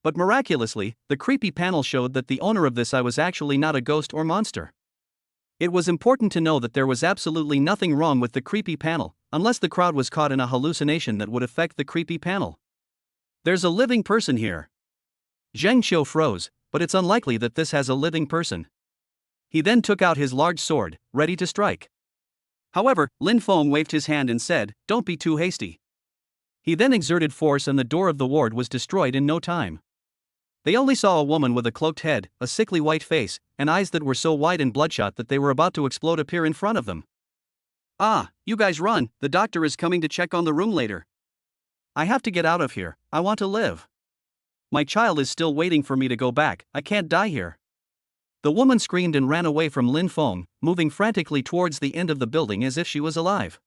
But miraculously, the creepy panel showed that the owner of this eye was actually not a ghost or monster. It was important to know that there was absolutely nothing wrong with the creepy panel, unless the crowd was caught in a hallucination that would affect the creepy panel. There's a living person here. Zheng Qiu froze, but it's unlikely that this has a living person. He then took out his large sword, ready to strike. However, Lin Feng waved his hand and said, "Don't be too hasty." He then exerted force and the door of the ward was destroyed in no time. They only saw a woman with a cloaked head, a sickly white face, and eyes that were so wide and bloodshot that they were about to explode appear in front of them. "Ah, you guys run, the doctor is coming to check on the room later. I have to get out of here, I want to live. My child is still waiting for me to go back, I can't die here." The woman screamed and ran away from Lin Feng, moving frantically towards the end of the building as if she was alive.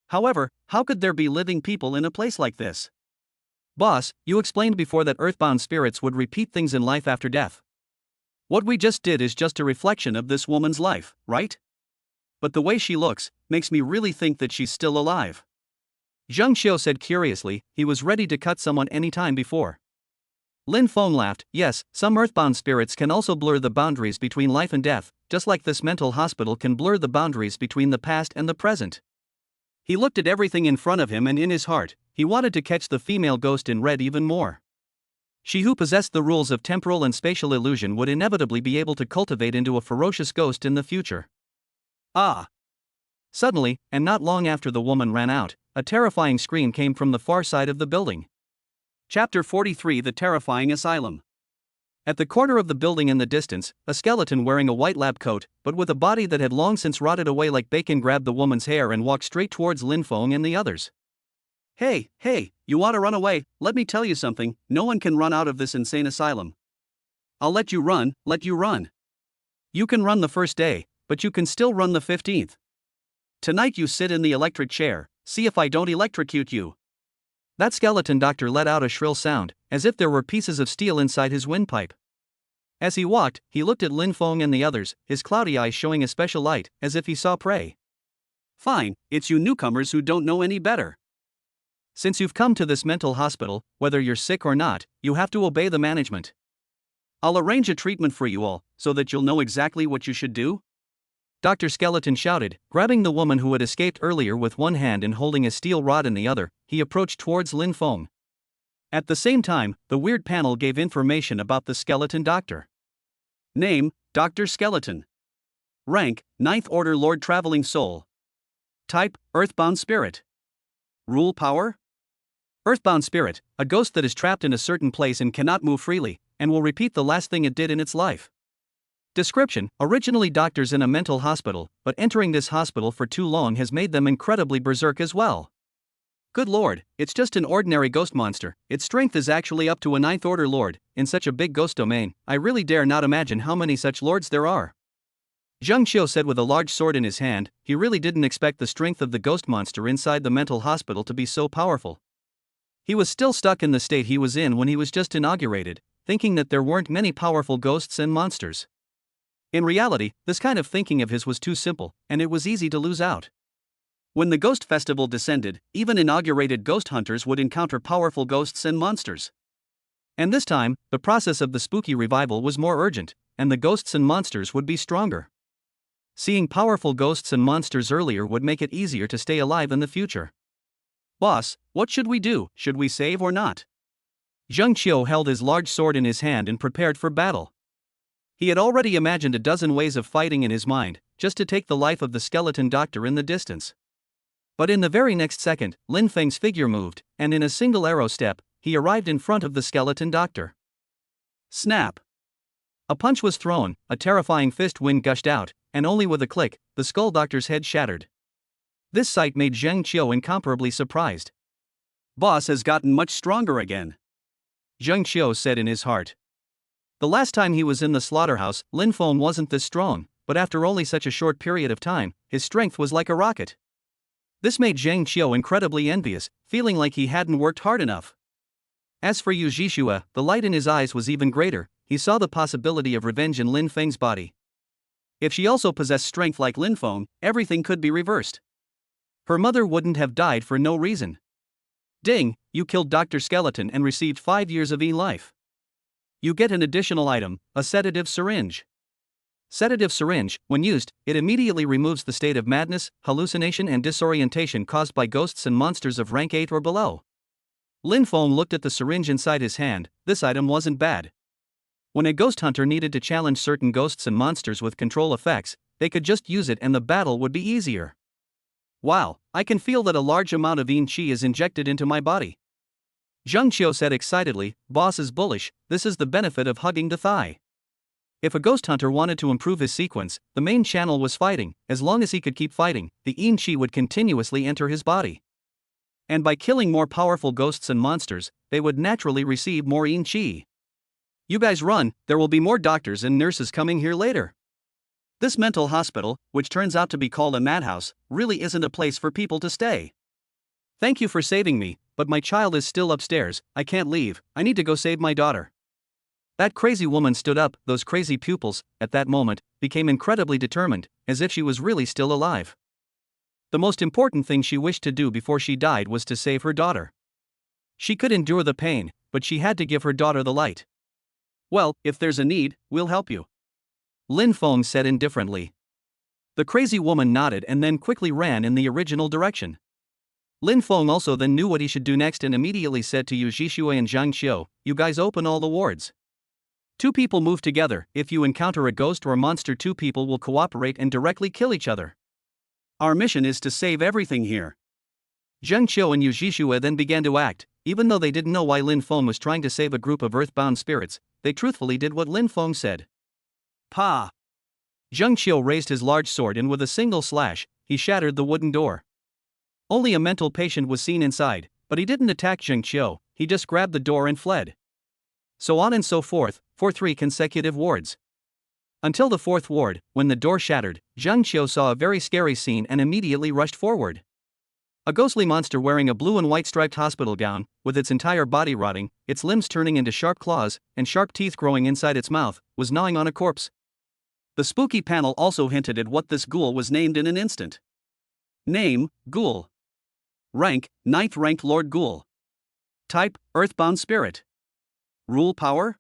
However, how could there be living people in a place like this? "Boss, you explained before that earthbound spirits would repeat things in life after death. What we just did is just a reflection of this woman's life, right? But the way she looks makes me really think that she's still alive." Zheng Xiu said curiously, he was ready to cut someone any time before. Lin Feng laughed. "Yes, some earthbound spirits can also blur the boundaries between life and death, just like this mental hospital can blur the boundaries between the past and the present." He looked at everything in front of him and in his heart, he wanted to catch the female ghost in red even more. She who possessed the rules of temporal and spatial illusion would inevitably be able to cultivate into a ferocious ghost in the future. Ah! Suddenly, and not long after the woman ran out, a terrifying scream came from the far side of the building. Chapter 43: The Terrifying Asylum. At the corner of the building in the distance, a skeleton wearing a white lab coat, but with a body that had long since rotted away like bacon, grabbed the woman's hair and walked straight towards Lin Feng and the others. Hey, you want to run away? Let me tell you something, no one can run out of this insane asylum. I'll let you run. You can run the first day, but you can still run the 15th. Tonight you sit in the electric chair, see if I don't electrocute you." That skeleton doctor let out a shrill sound, as if there were pieces of steel inside his windpipe. As he walked, he looked at Lin Feng and the others, his cloudy eyes showing a special light, as if he saw prey. "Fine, it's you newcomers who don't know any better. Since you've come to this mental hospital, whether you're sick or not, you have to obey the management. I'll arrange a treatment for you all, so that you'll know exactly what you should do." Dr. Skeleton shouted, grabbing the woman who had escaped earlier with one hand and holding a steel rod in the other. He approached towards Lin Feng. At the same time, the weird panel gave information about the skeleton doctor. Name: Dr. Skeleton. Rank: 9th Order Lord Traveling Soul. Type: Earthbound Spirit. Rule: Power: Earthbound Spirit, a ghost that is trapped in a certain place and cannot move freely, and will repeat the last thing it did in its life. Description: originally doctors in a mental hospital, but entering this hospital for too long has made them incredibly berserk as well. Good lord, it's just an ordinary ghost monster, its strength is actually up to a 9th Order Lord. In such a big ghost domain, I really dare not imagine how many such lords there are. Zheng Qiu said with a large sword in his hand. He really didn't expect the strength of the ghost monster inside the mental hospital to be so powerful. He was still stuck in the state he was in when he was just inaugurated, thinking that there weren't many powerful ghosts and monsters. In reality, this kind of thinking of his was too simple, and it was easy to lose out. When the Ghost Festival descended, even inaugurated ghost hunters would encounter powerful ghosts and monsters. And this time, the process of the spooky revival was more urgent, and the ghosts and monsters would be stronger. Seeing powerful ghosts and monsters earlier would make it easier to stay alive in the future. "Boss, what should we do? Should we save or not?" Zheng Qiu held his large sword in his hand and prepared for battle. He had already imagined a dozen ways of fighting in his mind, just to take the life of the skeleton doctor in the distance. But in the very next second, Lin Feng's figure moved, and in a single arrow step, he arrived in front of the skeleton doctor. Snap! A punch was thrown, a terrifying fist wind gushed out, and only with a click, the skull doctor's head shattered. This sight made Zheng Qiu incomparably surprised. "Boss has gotten much stronger again," Zheng Qiu said in his heart. The last time he was in the slaughterhouse, Lin Feng wasn't this strong, but after only such a short period of time, his strength was like a rocket. This made Zheng Qiu incredibly envious, feeling like he hadn't worked hard enough. As for Yu Zhixue, the light in his eyes was even greater. He saw the possibility of revenge in Lin Feng's body. If she also possessed strength like Lin Feng, everything could be reversed. Her mother wouldn't have died for no reason. Ding, you killed Dr. Skeleton and received 5 years of e-life. You get an additional item, a sedative syringe. Sedative syringe. When used, it immediately removes the state of madness, hallucination, and disorientation caused by ghosts and monsters of rank 8 or below. Lin Feng looked at the syringe inside his hand. This item wasn't bad. When a ghost hunter needed to challenge certain ghosts and monsters with control effects, they could just use it and the battle would be easier. Wow, I can feel that a large amount of yin qi is injected into my body. Zheng Qiu said excitedly, boss is bullish, this is the benefit of hugging the thigh. If a ghost hunter wanted to improve his sequence, the main channel was fighting. As long as he could keep fighting, the yin qi would continuously enter his body. And by killing more powerful ghosts and monsters, they would naturally receive more yin qi. You guys run, there will be more doctors and nurses coming here later. This mental hospital, which turns out to be called a madhouse, really isn't a place for people to stay. Thank you for saving me, but my child is still upstairs, I can't leave, I need to go save my daughter. That crazy woman stood up, those crazy pupils, at that moment, became incredibly determined, as if she was really still alive. The most important thing she wished to do before she died was to save her daughter. She could endure the pain, but she had to give her daughter the light. Well, if there's a need, we'll help you. Lin Feng said indifferently. The crazy woman nodded and then quickly ran in the original direction. Lin Feng also then knew what he should do next and immediately said to Yu Zhishui and Zhang Qiu, you guys open all the wards. 2 people move together. If you encounter a ghost or monster, 2 people will cooperate and directly kill each other. Our mission is to save everything here. Zheng Qiu and Yu Zhishui then began to act. Even though they didn't know why Lin Feng was trying to save a group of earthbound spirits, they truthfully did what Lin Feng said. Pa! Zheng Qiu raised his large sword and with a single slash, he shattered the wooden door. Only a mental patient was seen inside, but he didn't attack Zheng Qiu, he just grabbed the door and fled. So on and so forth, for 3 consecutive wards. Until the 4th ward, when the door shattered, Zheng Qiu saw a very scary scene and immediately rushed forward. A ghostly monster wearing a blue and white striped hospital gown, with its entire body rotting, its limbs turning into sharp claws, and sharp teeth growing inside its mouth, was gnawing on a corpse. The spooky panel also hinted at what this ghoul was named in an instant. Name, Ghoul. Rank, 9th ranked Lord Ghoul. Type, Earthbound Spirit. Rule power?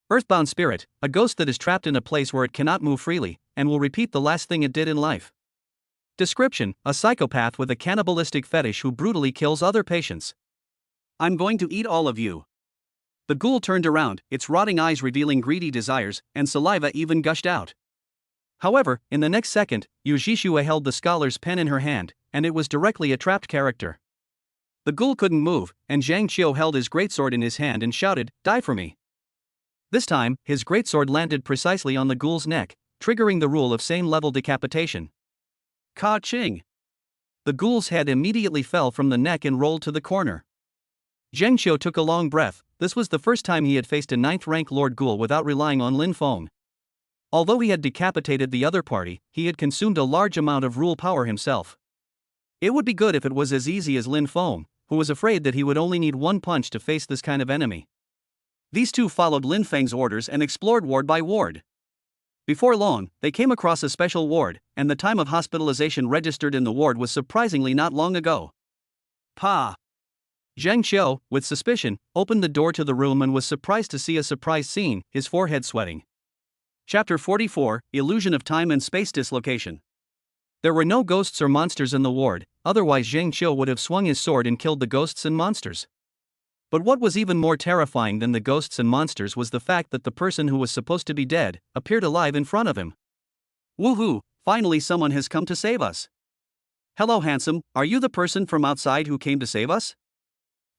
Earthbound Spirit, a ghost that is trapped in a place where it cannot move freely, and will repeat the last thing it did in life. Description, a psychopath with a cannibalistic fetish who brutally kills other patients. I'm going to eat all of you. The ghoul turned around, its rotting eyes revealing greedy desires, and saliva even gushed out. However, in the next second, Yu Zhishui held the scholar's pen in her hand, and it was directly a trapped character. The ghoul couldn't move, and Zhang Qiu held his greatsword in his hand and shouted, die for me. This time, his greatsword landed precisely on the ghoul's neck, triggering the rule of same-level decapitation. Ka-ching! The ghoul's head immediately fell from the neck and rolled to the corner. Zheng Qiu took a long breath. This was the first time he had faced a 9th-rank Lord Ghoul without relying on Lin Feng. Although he had decapitated the other party, he had consumed a large amount of rule power himself. It would be good if it was as easy as Lin Feng, who was afraid that he would only need 1 punch to face this kind of enemy. These 2 followed Lin Feng's orders and explored ward by ward. Before long, they came across a special ward, and the time of hospitalization registered in the ward was surprisingly not long ago. Pa! Zheng Qiu, with suspicion, opened the door to the room and was surprised to see a surprise scene, his forehead sweating. Chapter 44, Illusion of Time and Space Dislocation. There were no ghosts or monsters in the ward, otherwise Zheng Qiu would have swung his sword and killed the ghosts and monsters. But what was even more terrifying than the ghosts and monsters was the fact that the person who was supposed to be dead appeared alive in front of him. Woohoo, finally someone has come to save us. Hello handsome, are you the person from outside who came to save us?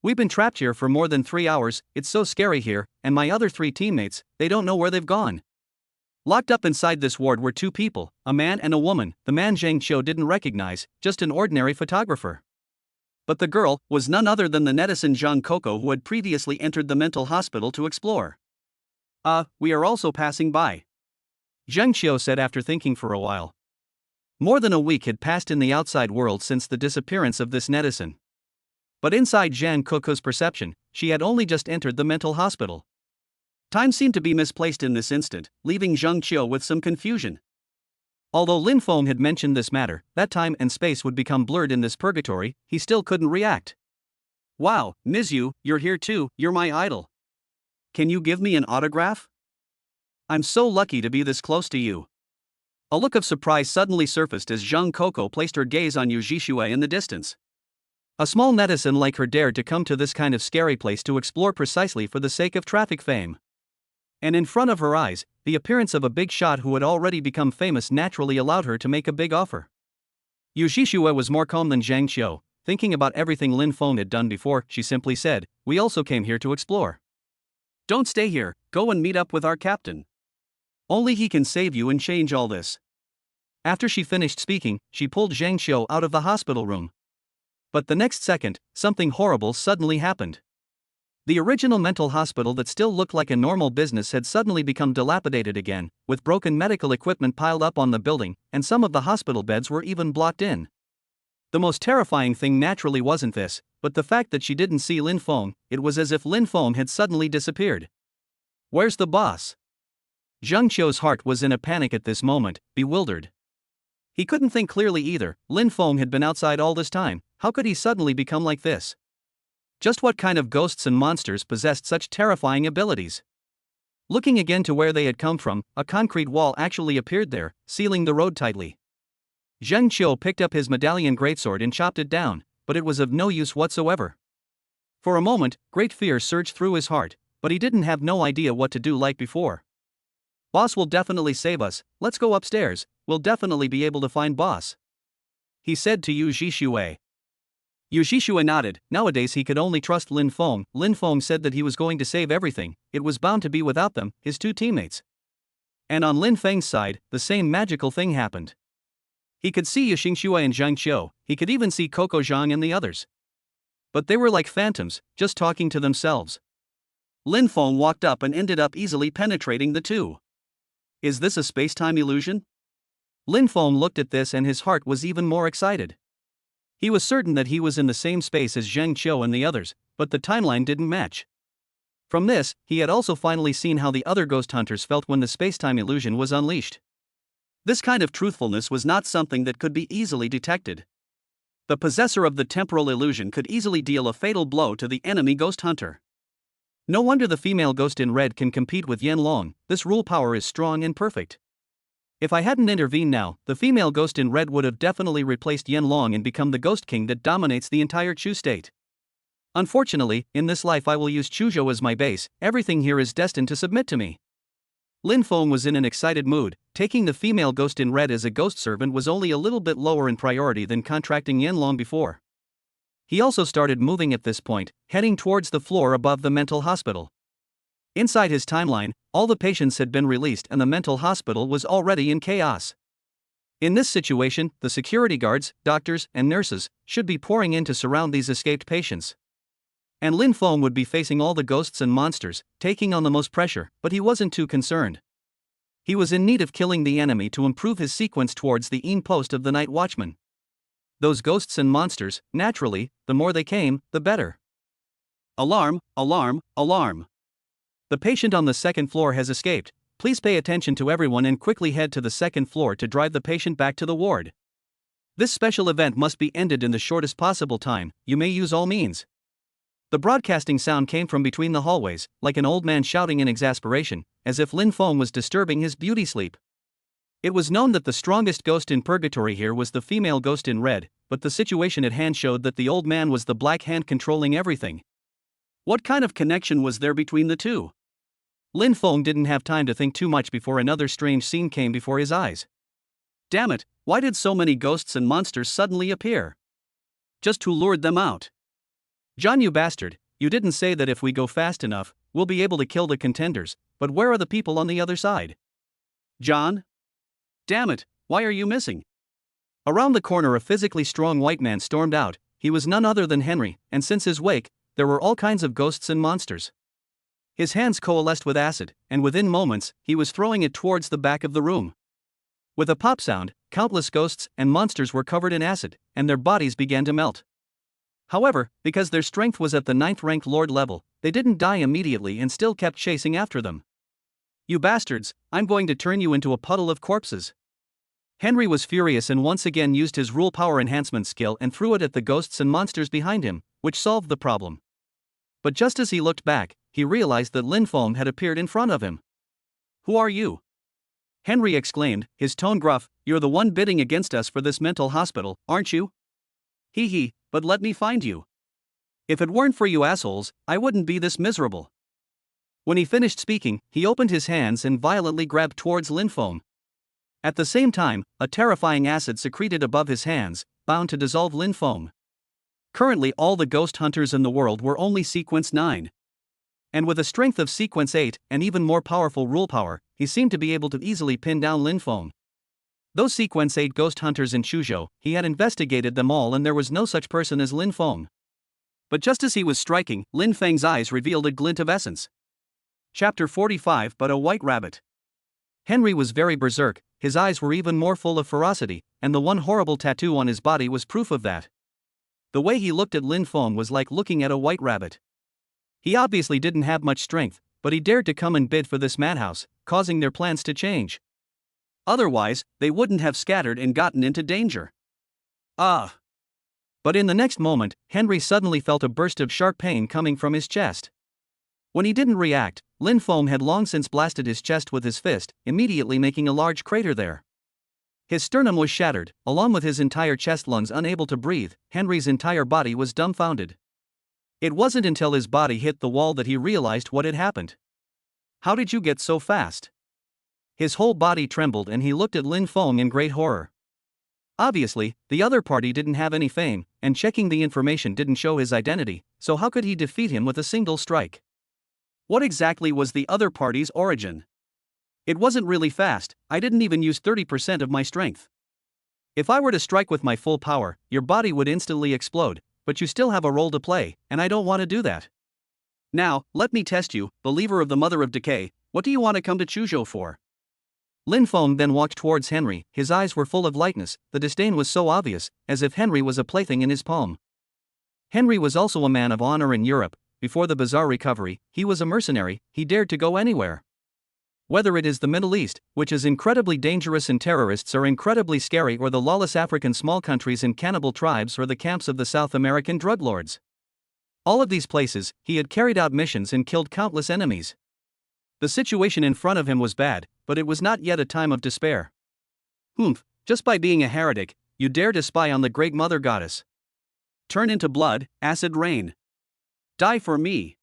We've been trapped here for more than 3 hours, it's so scary here, and my other 3 teammates, they don't know where they've gone. Locked up inside this ward were 2 people, a man and a woman. The man Zheng Qiu didn't recognize, just an ordinary photographer. But the girl was none other than the netizen Zhang Coco who had previously entered the mental hospital to explore. We are also passing by. Zheng Qiu said after thinking for a while. More than a week had passed in the outside world since the disappearance of this netizen. But inside Zhang Coco's perception, she had only just entered the mental hospital. Time seemed to be misplaced in this instant, leaving Zheng Qiu with some confusion. Although Lin Feng had mentioned this matter, that time and space would become blurred in this purgatory, he still couldn't react. Wow, Ms. Yu, you're here too, you're my idol. Can you give me an autograph? I'm so lucky to be this close to you. A look of surprise suddenly surfaced as Zhang Coco placed her gaze on Yu Jishue in the distance. A small netizen like her dared to come to this kind of scary place to explore precisely for the sake of traffic fame. And in front of her eyes, the appearance of a big shot who had already become famous naturally allowed her to make a big offer. Yu Jishue was more calm than Zhang Qiu. Thinking about everything Lin Feng had done before, she simply said, "We also came here to explore. Don't stay here, go and meet up with our captain. Only he can save you and change all this." After she finished speaking, she pulled Zhang Qiu out of the hospital room. But the next second, something horrible suddenly happened. The original mental hospital that still looked like a normal business had suddenly become dilapidated again, with broken medical equipment piled up on the building, and some of the hospital beds were even blocked in. The most terrifying thing naturally wasn't this, but the fact that she didn't see Lin Feng. It was as if Lin Feng had suddenly disappeared. "Where's the boss?" Zhang Qiu's heart was in a panic at this moment, bewildered. He couldn't think clearly either. Lin Feng had been outside all this time, how could he suddenly become like this? Just what kind of ghosts and monsters possessed such terrifying abilities? Looking again to where they had come from, a concrete wall actually appeared there, sealing the road tightly. Zhang Qiu picked up his medallion greatsword and chopped it down, but it was of no use whatsoever. For a moment, great fear surged through his heart, but he didn't have no idea what to do like before. "Boss will definitely save us, let's go upstairs, we'll definitely be able to find boss," he said to Yu Jishue. Yu Jishue nodded. Nowadays he could only trust Lin Feng. Lin Feng said that he was going to save everything, it was bound to be without them, his two teammates. And on Lin Feng's side, the same magical thing happened. He could see Yu Xingxue and Zhang Qiu, he could even see Coco Zhang and the others. But they were like phantoms, just talking to themselves. Lin Feng walked up and ended up easily penetrating the two. Is this a space-time illusion? Lin Feng looked at this and his heart was even more excited. He was certain that he was in the same space as Zhang Qiu and the others, but the timeline didn't match. From this, he had also finally seen how the other ghost hunters felt when the space-time illusion was unleashed. This kind of truthfulness was not something that could be easily detected. The possessor of the temporal illusion could easily deal a fatal blow to the enemy ghost hunter. No wonder the female ghost in red can compete with Yan Long, this rule power is strong and perfect. If I hadn't intervened now, the female ghost in red would have definitely replaced Yan Long and become the ghost king that dominates the entire Chu state. Unfortunately, in this life I will use Chuzhou as my base, everything here is destined to submit to me. Lin Feng was in an excited mood. Taking the female ghost in red as a ghost servant was only a little bit lower in priority than contracting Yan Long before. He also started moving at this point, heading towards the floor above the mental hospital. Inside his timeline, all the patients had been released and the mental hospital was already in chaos. In this situation, the security guards, doctors, and nurses should be pouring in to surround these escaped patients. And Lin Feng would be facing all the ghosts and monsters, taking on the most pressure, but he wasn't too concerned. He was in need of killing the enemy to improve his sequence towards the post of the night watchman. Those ghosts and monsters, naturally, the more they came, the better. Alarm, alarm, alarm. The patient on the second floor has escaped. Please pay attention to everyone and quickly head to the second floor to drive the patient back to the ward. This special event must be ended in the shortest possible time, you may use all means. The broadcasting sound came from between the hallways, like an old man shouting in exasperation, as if Lin Feng was disturbing his beauty sleep. It was known that the strongest ghost in purgatory here was the female ghost in red, but the situation at hand showed that the old man was the black hand controlling everything. What kind of connection was there between the two? Lin Feng didn't have time to think too much before another strange scene came before his eyes. Damn it, why did so many ghosts and monsters suddenly appear? Just who lured them out? John, you bastard, you didn't say that if we go fast enough, we'll be able to kill the contenders, but where are the people on the other side? John? Damn it, why are you missing? Around the corner a physically strong white man stormed out. He was none other than Henry, and since his wake, there were all kinds of ghosts and monsters. His hands coalesced with acid, and within moments, he was throwing it towards the back of the room. With a pop sound, countless ghosts and monsters were covered in acid, and their bodies began to melt. However, because their strength was at the 9th-ranked lord level, they didn't die immediately and still kept chasing after them. You bastards, I'm going to turn you into a puddle of corpses. Henry was furious and once again used his rule power enhancement skill and threw it at the ghosts and monsters behind him, which solved the problem. But just as he looked back, he realized that Lin Feng had appeared in front of him. Who are you? Henry exclaimed, his tone gruff. You're the one bidding against us for this mental hospital, aren't you? Hee hee, but let me find you. If it weren't for you assholes, I wouldn't be this miserable. When he finished speaking, he opened his hands and violently grabbed towards linfoam. At the same time, a terrifying acid secreted above his hands, bound to dissolve linfoam. Currently all the ghost hunters in the world were only sequence 9. And with a strength of sequence 8 and even more powerful rule power, he seemed to be able to easily pin down linfoam. Those sequence 8 ghost hunters in Chuzhou, he had investigated them all and there was no such person as linfoam. But just as he was striking, Lin Feng's eyes revealed a glint of essence. Chapter 45 But a White Rabbit. Henry was very berserk, his eyes were even more full of ferocity, and the one horrible tattoo on his body was proof of that. The way he looked at linfoam was like looking at a white rabbit. He obviously didn't have much strength, but he dared to come and bid for this madhouse, causing their plans to change. Otherwise, they wouldn't have scattered and gotten into danger. Ah! But in the next moment, Henry suddenly felt a burst of sharp pain coming from his chest. When he didn't react, linfoam had long since blasted his chest with his fist, immediately making a large crater there. His sternum was shattered, along with his entire chest, lungs unable to breathe. Henry's entire body was dumbfounded. It wasn't until his body hit the wall that he realized what had happened. How did you get so fast? His whole body trembled and he looked at linfoam in great horror. Obviously, the other party didn't have any fame, and checking the information didn't show his identity, so how could he defeat him with a single strike? What exactly was the other party's origin? It wasn't really fast, I didn't even use 30% of my strength. If I were to strike with my full power, your body would instantly explode, but you still have a role to play, and I don't want to do that. Now, let me test you, believer of the mother of decay, what do you want to come to Chuzhou for? Linfoam then walked towards Henry, his eyes were full of lightness, the disdain was so obvious, as if Henry was a plaything in his palm. Henry was also a man of honor in Europe. Before the bizarre recovery, he was a mercenary, he dared to go anywhere. Whether it is the Middle East, which is incredibly dangerous and terrorists are incredibly scary, or the lawless African small countries and cannibal tribes, or the camps of the South American drug lords. All of these places, he had carried out missions and killed countless enemies. The situation in front of him was bad, but it was not yet a time of despair. Humph, just by being a heretic, you dare to spy on the great mother goddess. Turn into blood, acid rain. Die for me.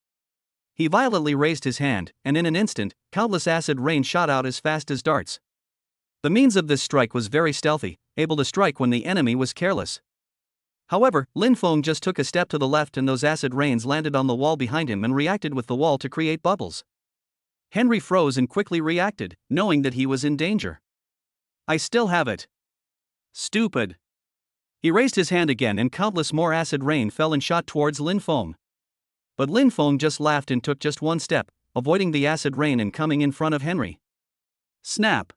He violently raised his hand, and in an instant, countless acid rain shot out as fast as darts. The means of this strike was very stealthy, able to strike when the enemy was careless. However, linfoam just took a step to the left and those acid rains landed on the wall behind him and reacted with the wall to create bubbles. Henry froze and quickly reacted, knowing that he was in danger. I still have it. Stupid. He raised his hand again and countless more acid rain fell and shot towards linfoam. But linfoam just laughed and took just one step, avoiding the acid rain and coming in front of Henry. Snap.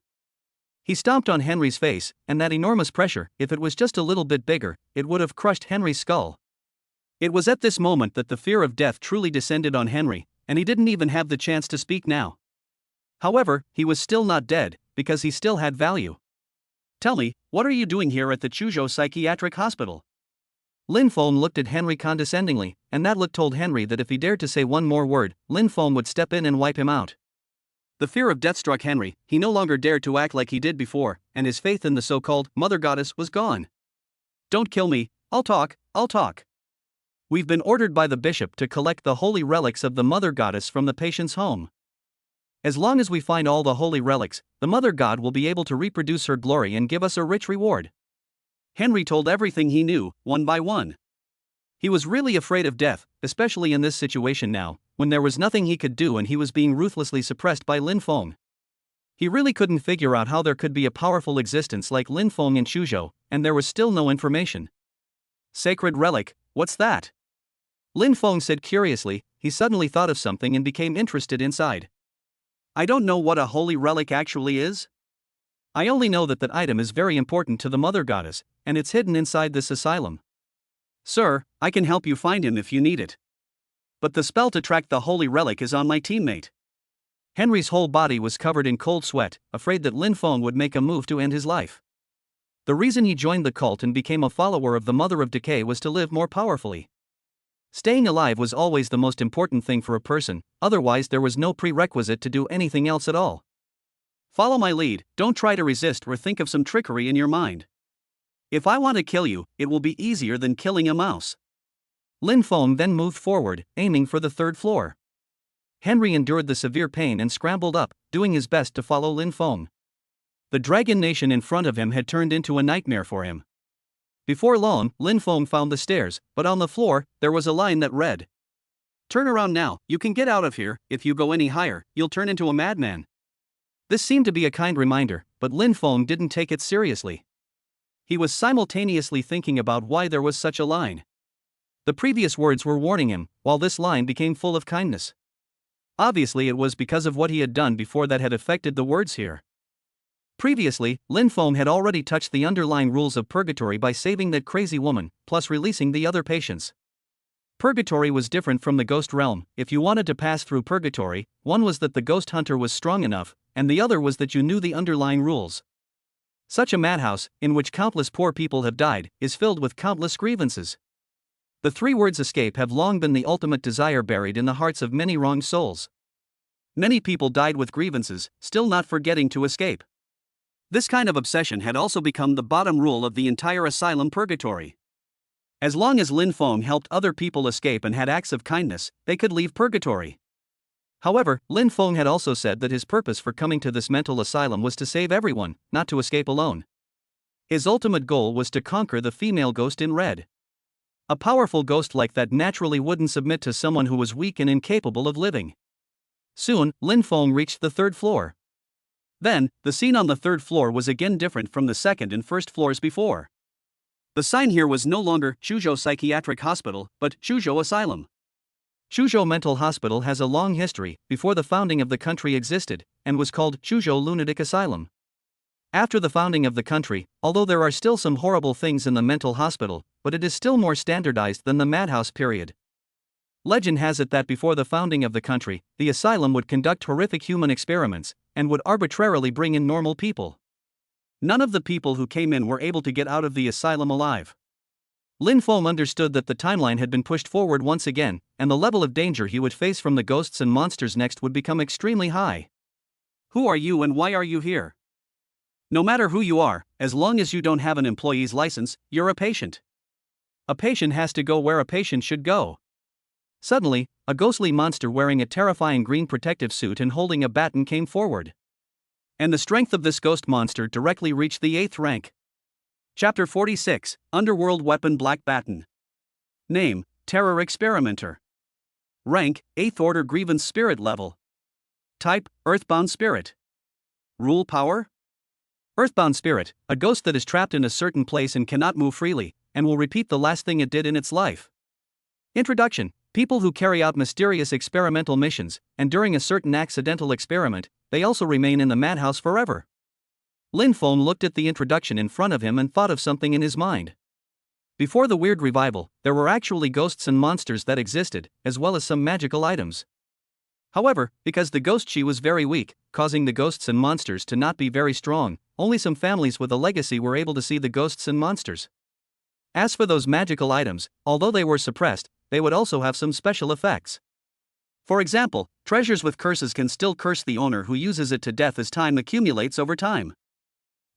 He stomped on Henry's face, and that enormous pressure, if it was just a little bit bigger, it would have crushed Henry's skull. It was at this moment that the fear of death truly descended on Henry, and he didn't even have the chance to speak now. However, he was still not dead, because he still had value. Tell me, what are you doing here at the Chuzhou Psychiatric Hospital? Linfoam looked at Henry condescendingly, and that look told Henry that if he dared to say one more word, Linfoam would step in and wipe him out. The fear of death struck Henry, he no longer dared to act like he did before, and his faith in the so-called mother goddess was gone. Don't kill me, I'll talk. We've been ordered by the bishop to collect the holy relics of the mother goddess from the patient's home. As long as we find all the holy relics, the mother god will be able to reproduce her glory and give us a rich reward. Henry told everything he knew, one by one. He was really afraid of death, especially in this situation now, when there was nothing he could do and he was being ruthlessly suppressed by linfoam. He really couldn't figure out how there could be a powerful existence like linfoam in Chuzhou, and there was still no information. Sacred relic, what's that? Linfoam said curiously. He suddenly thought of something and became interested inside. I don't know what a holy relic actually is. I only know that item is very important to the mother goddess, and it's hidden inside this asylum. Sir, I can help you find him if you need it. But the spell to track the holy relic is on my teammate. Henry's whole body was covered in cold sweat, afraid that linfoam would make a move to end his life. The reason he joined the cult and became a follower of the Mother of Decay was to live more powerfully. Staying alive was always the most important thing for a person, otherwise there was no prerequisite to do anything else at all. Follow my lead, don't try to resist or think of some trickery in your mind. If I want to kill you, it will be easier than killing a mouse.
Lin Feng then moved forward, aiming for the third floor. Henry endured the severe pain and scrambled up, doing his best to follow Lin Feng. The dragon nation in front of him had turned into a nightmare for him. Before long, Lin Feng found the stairs, but on the floor, there was a line that read, "Turn around now, you can get out of here. If you go any higher, you'll turn into a madman." This seemed to be a kind reminder, but Lin Feng didn't take it seriously. He was simultaneously thinking about why there was such a line. The previous words were warning him, while this line became full of kindness. Obviously it was because of what he had done before that had affected the words here. Previously, Lin Feng had already touched the underlying rules of purgatory by saving that crazy woman, plus releasing the other patients. Purgatory was different from the ghost realm. If you wanted to pass through purgatory, one was that the ghost hunter was strong enough, and the other was that you knew the underlying rules. Such a madhouse, in which countless poor people have died, is filled with countless grievances. The three words escape have long been the ultimate desire buried in the hearts of many wronged souls. Many people died with grievances, still not forgetting to escape. This kind of obsession had also become the bottom rule of the entire asylum purgatory. As long as Lin Feng helped other people escape and had acts of kindness, they could leave purgatory. However, Lin Feng had also said that his purpose for coming to this mental asylum was to save everyone, not to escape alone. His ultimate goal was to conquer the female ghost in red. A powerful ghost like that naturally wouldn't submit to someone who was weak and incapable of living. Soon, Lin Feng reached the third floor. Then, the scene on the third floor was again different from the second and first floors before. The sign here was no longer Chuzhou Psychiatric Hospital, but Chuzhou Asylum. Chuzhou Mental Hospital has a long history, before the founding of the country existed, and was called Chuzhou Lunatic Asylum. After the founding of the country, although there are still some horrible things in the mental hospital, but it is still more standardized than the madhouse period. Legend has it that before the founding of the country, the asylum would conduct horrific human experiments, and would arbitrarily bring in normal people. None of the people who came in were able to get out of the asylum alive. Lin Feng understood that the timeline had been pushed forward once again, and the level of danger he would face from the ghosts and monsters next would become extremely high. Who are you and why are you here? No matter who you are, as long as you don't have an employee's license, you're a patient. A patient has to go where a patient should go. Suddenly, a ghostly monster wearing a terrifying green protective suit and holding a baton came forward. And the strength of this ghost monster directly reached the 8th rank. Chapter 46, Underworld Weapon Black Baton. Name, Terror Experimenter. Rank, 8th Order Grievance Spirit Level. Type, Earthbound Spirit. Rule Power? Earthbound Spirit, a ghost that is trapped in a certain place and cannot move freely, and will repeat the last thing it did in its life. Introduction. People who carry out mysterious experimental missions, and during a certain accidental experiment, they also remain in the madhouse forever. Lin Feng looked at the introduction in front of him and thought of something in his mind. Before the weird revival, there were actually ghosts and monsters that existed, as well as some magical items. However, because the ghost chi was very weak, causing the ghosts and monsters to not be very strong, only some families with a legacy were able to see the ghosts and monsters. As for those magical items, although they were suppressed, they would also have some special effects. For example, treasures with curses can still curse the owner who uses it to death as time accumulates over time.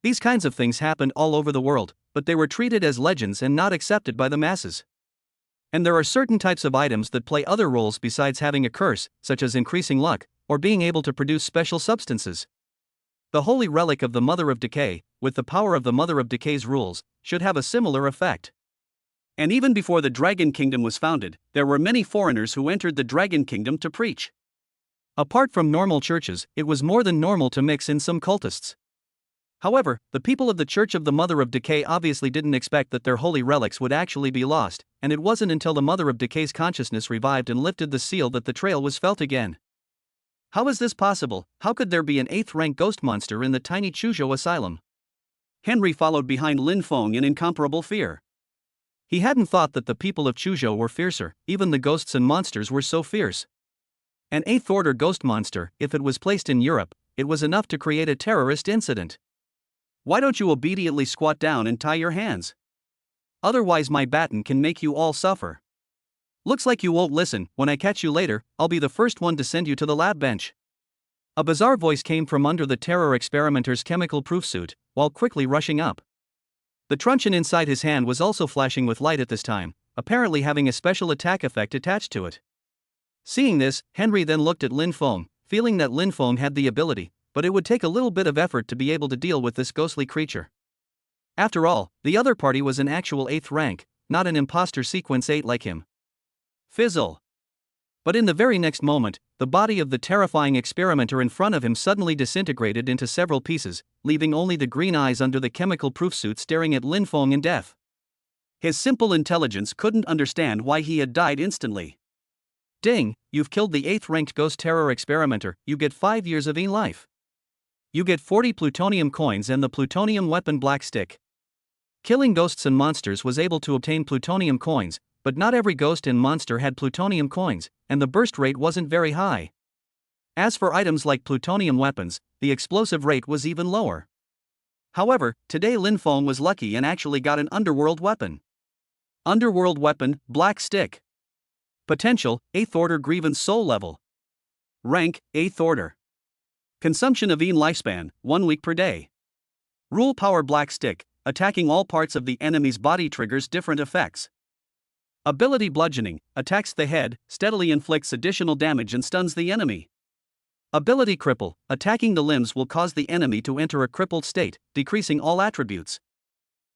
These kinds of things happened all over the world, but they were treated as legends and not accepted by the masses. And there are certain types of items that play other roles besides having a curse, such as increasing luck, or being able to produce special substances. The holy relic of the Mother of Decay, with the power of the Mother of Decay's rules, should have a similar effect. And even before the Dragon Kingdom was founded, there were many foreigners who entered the Dragon Kingdom to preach. Apart from normal churches, it was more than normal to mix in some cultists. However, the people of the Church of the Mother of Decay obviously didn't expect that their holy relics would actually be lost, and it wasn't until the Mother of Decay's consciousness revived and lifted the seal that the trail was felt again. How is this possible? How could there be an 8th rank ghost monster in the tiny Chuzhou Asylum? Henry followed behind Lin Feng in incomparable fear. He hadn't thought that the people of Chuzhou were fiercer, even the ghosts and monsters were so fierce. An 8th order ghost monster, if it was placed in Europe, it was enough to create a terrorist incident. Why don't you obediently squat down and tie your hands? Otherwise my baton can make you all suffer. Looks like you won't listen. When I catch you later, I'll be the first one to send you to the lab bench.
A bizarre voice came from under the terror experimenter's chemical-proof suit, while quickly rushing up. The truncheon inside his hand was also flashing with light at this time, apparently having a special attack effect attached to it. Seeing this, Henry then looked at Lin Feng, feeling that Lin Feng had the ability, but it would take a little bit of effort to be able to deal with this ghostly creature. After all, the other party was an actual 8th rank, not an imposter sequence 8 like him. Fizzle. But in the very next moment, the body of the terrifying experimenter in front of him suddenly disintegrated into several pieces, leaving only the green eyes under the chemical-proof suit staring at Lin Feng in death. His simple intelligence couldn't understand why he had died instantly. Ding, you've killed the 8th-ranked ghost terror experimenter, you get 5 years of life. You get 40 plutonium coins and the plutonium weapon black stick. Killing ghosts and monsters was able to obtain plutonium coins, but not every ghost and monster had plutonium coins, and the burst rate wasn't very high. As for items like plutonium weapons, the explosive rate was even lower. However, today Lin Feng was lucky and actually got an underworld weapon. Underworld weapon, black stick. Potential, 8th order grievance soul level. Rank, 8th order. Consumption of lifespan, 1 week per day. Rule power black stick, attacking all parts of the enemy's body triggers different effects. Ability bludgeoning, attacks the head, steadily inflicts additional damage and stuns the enemy. Ability cripple, attacking the limbs will cause the enemy to enter a crippled state, decreasing all attributes.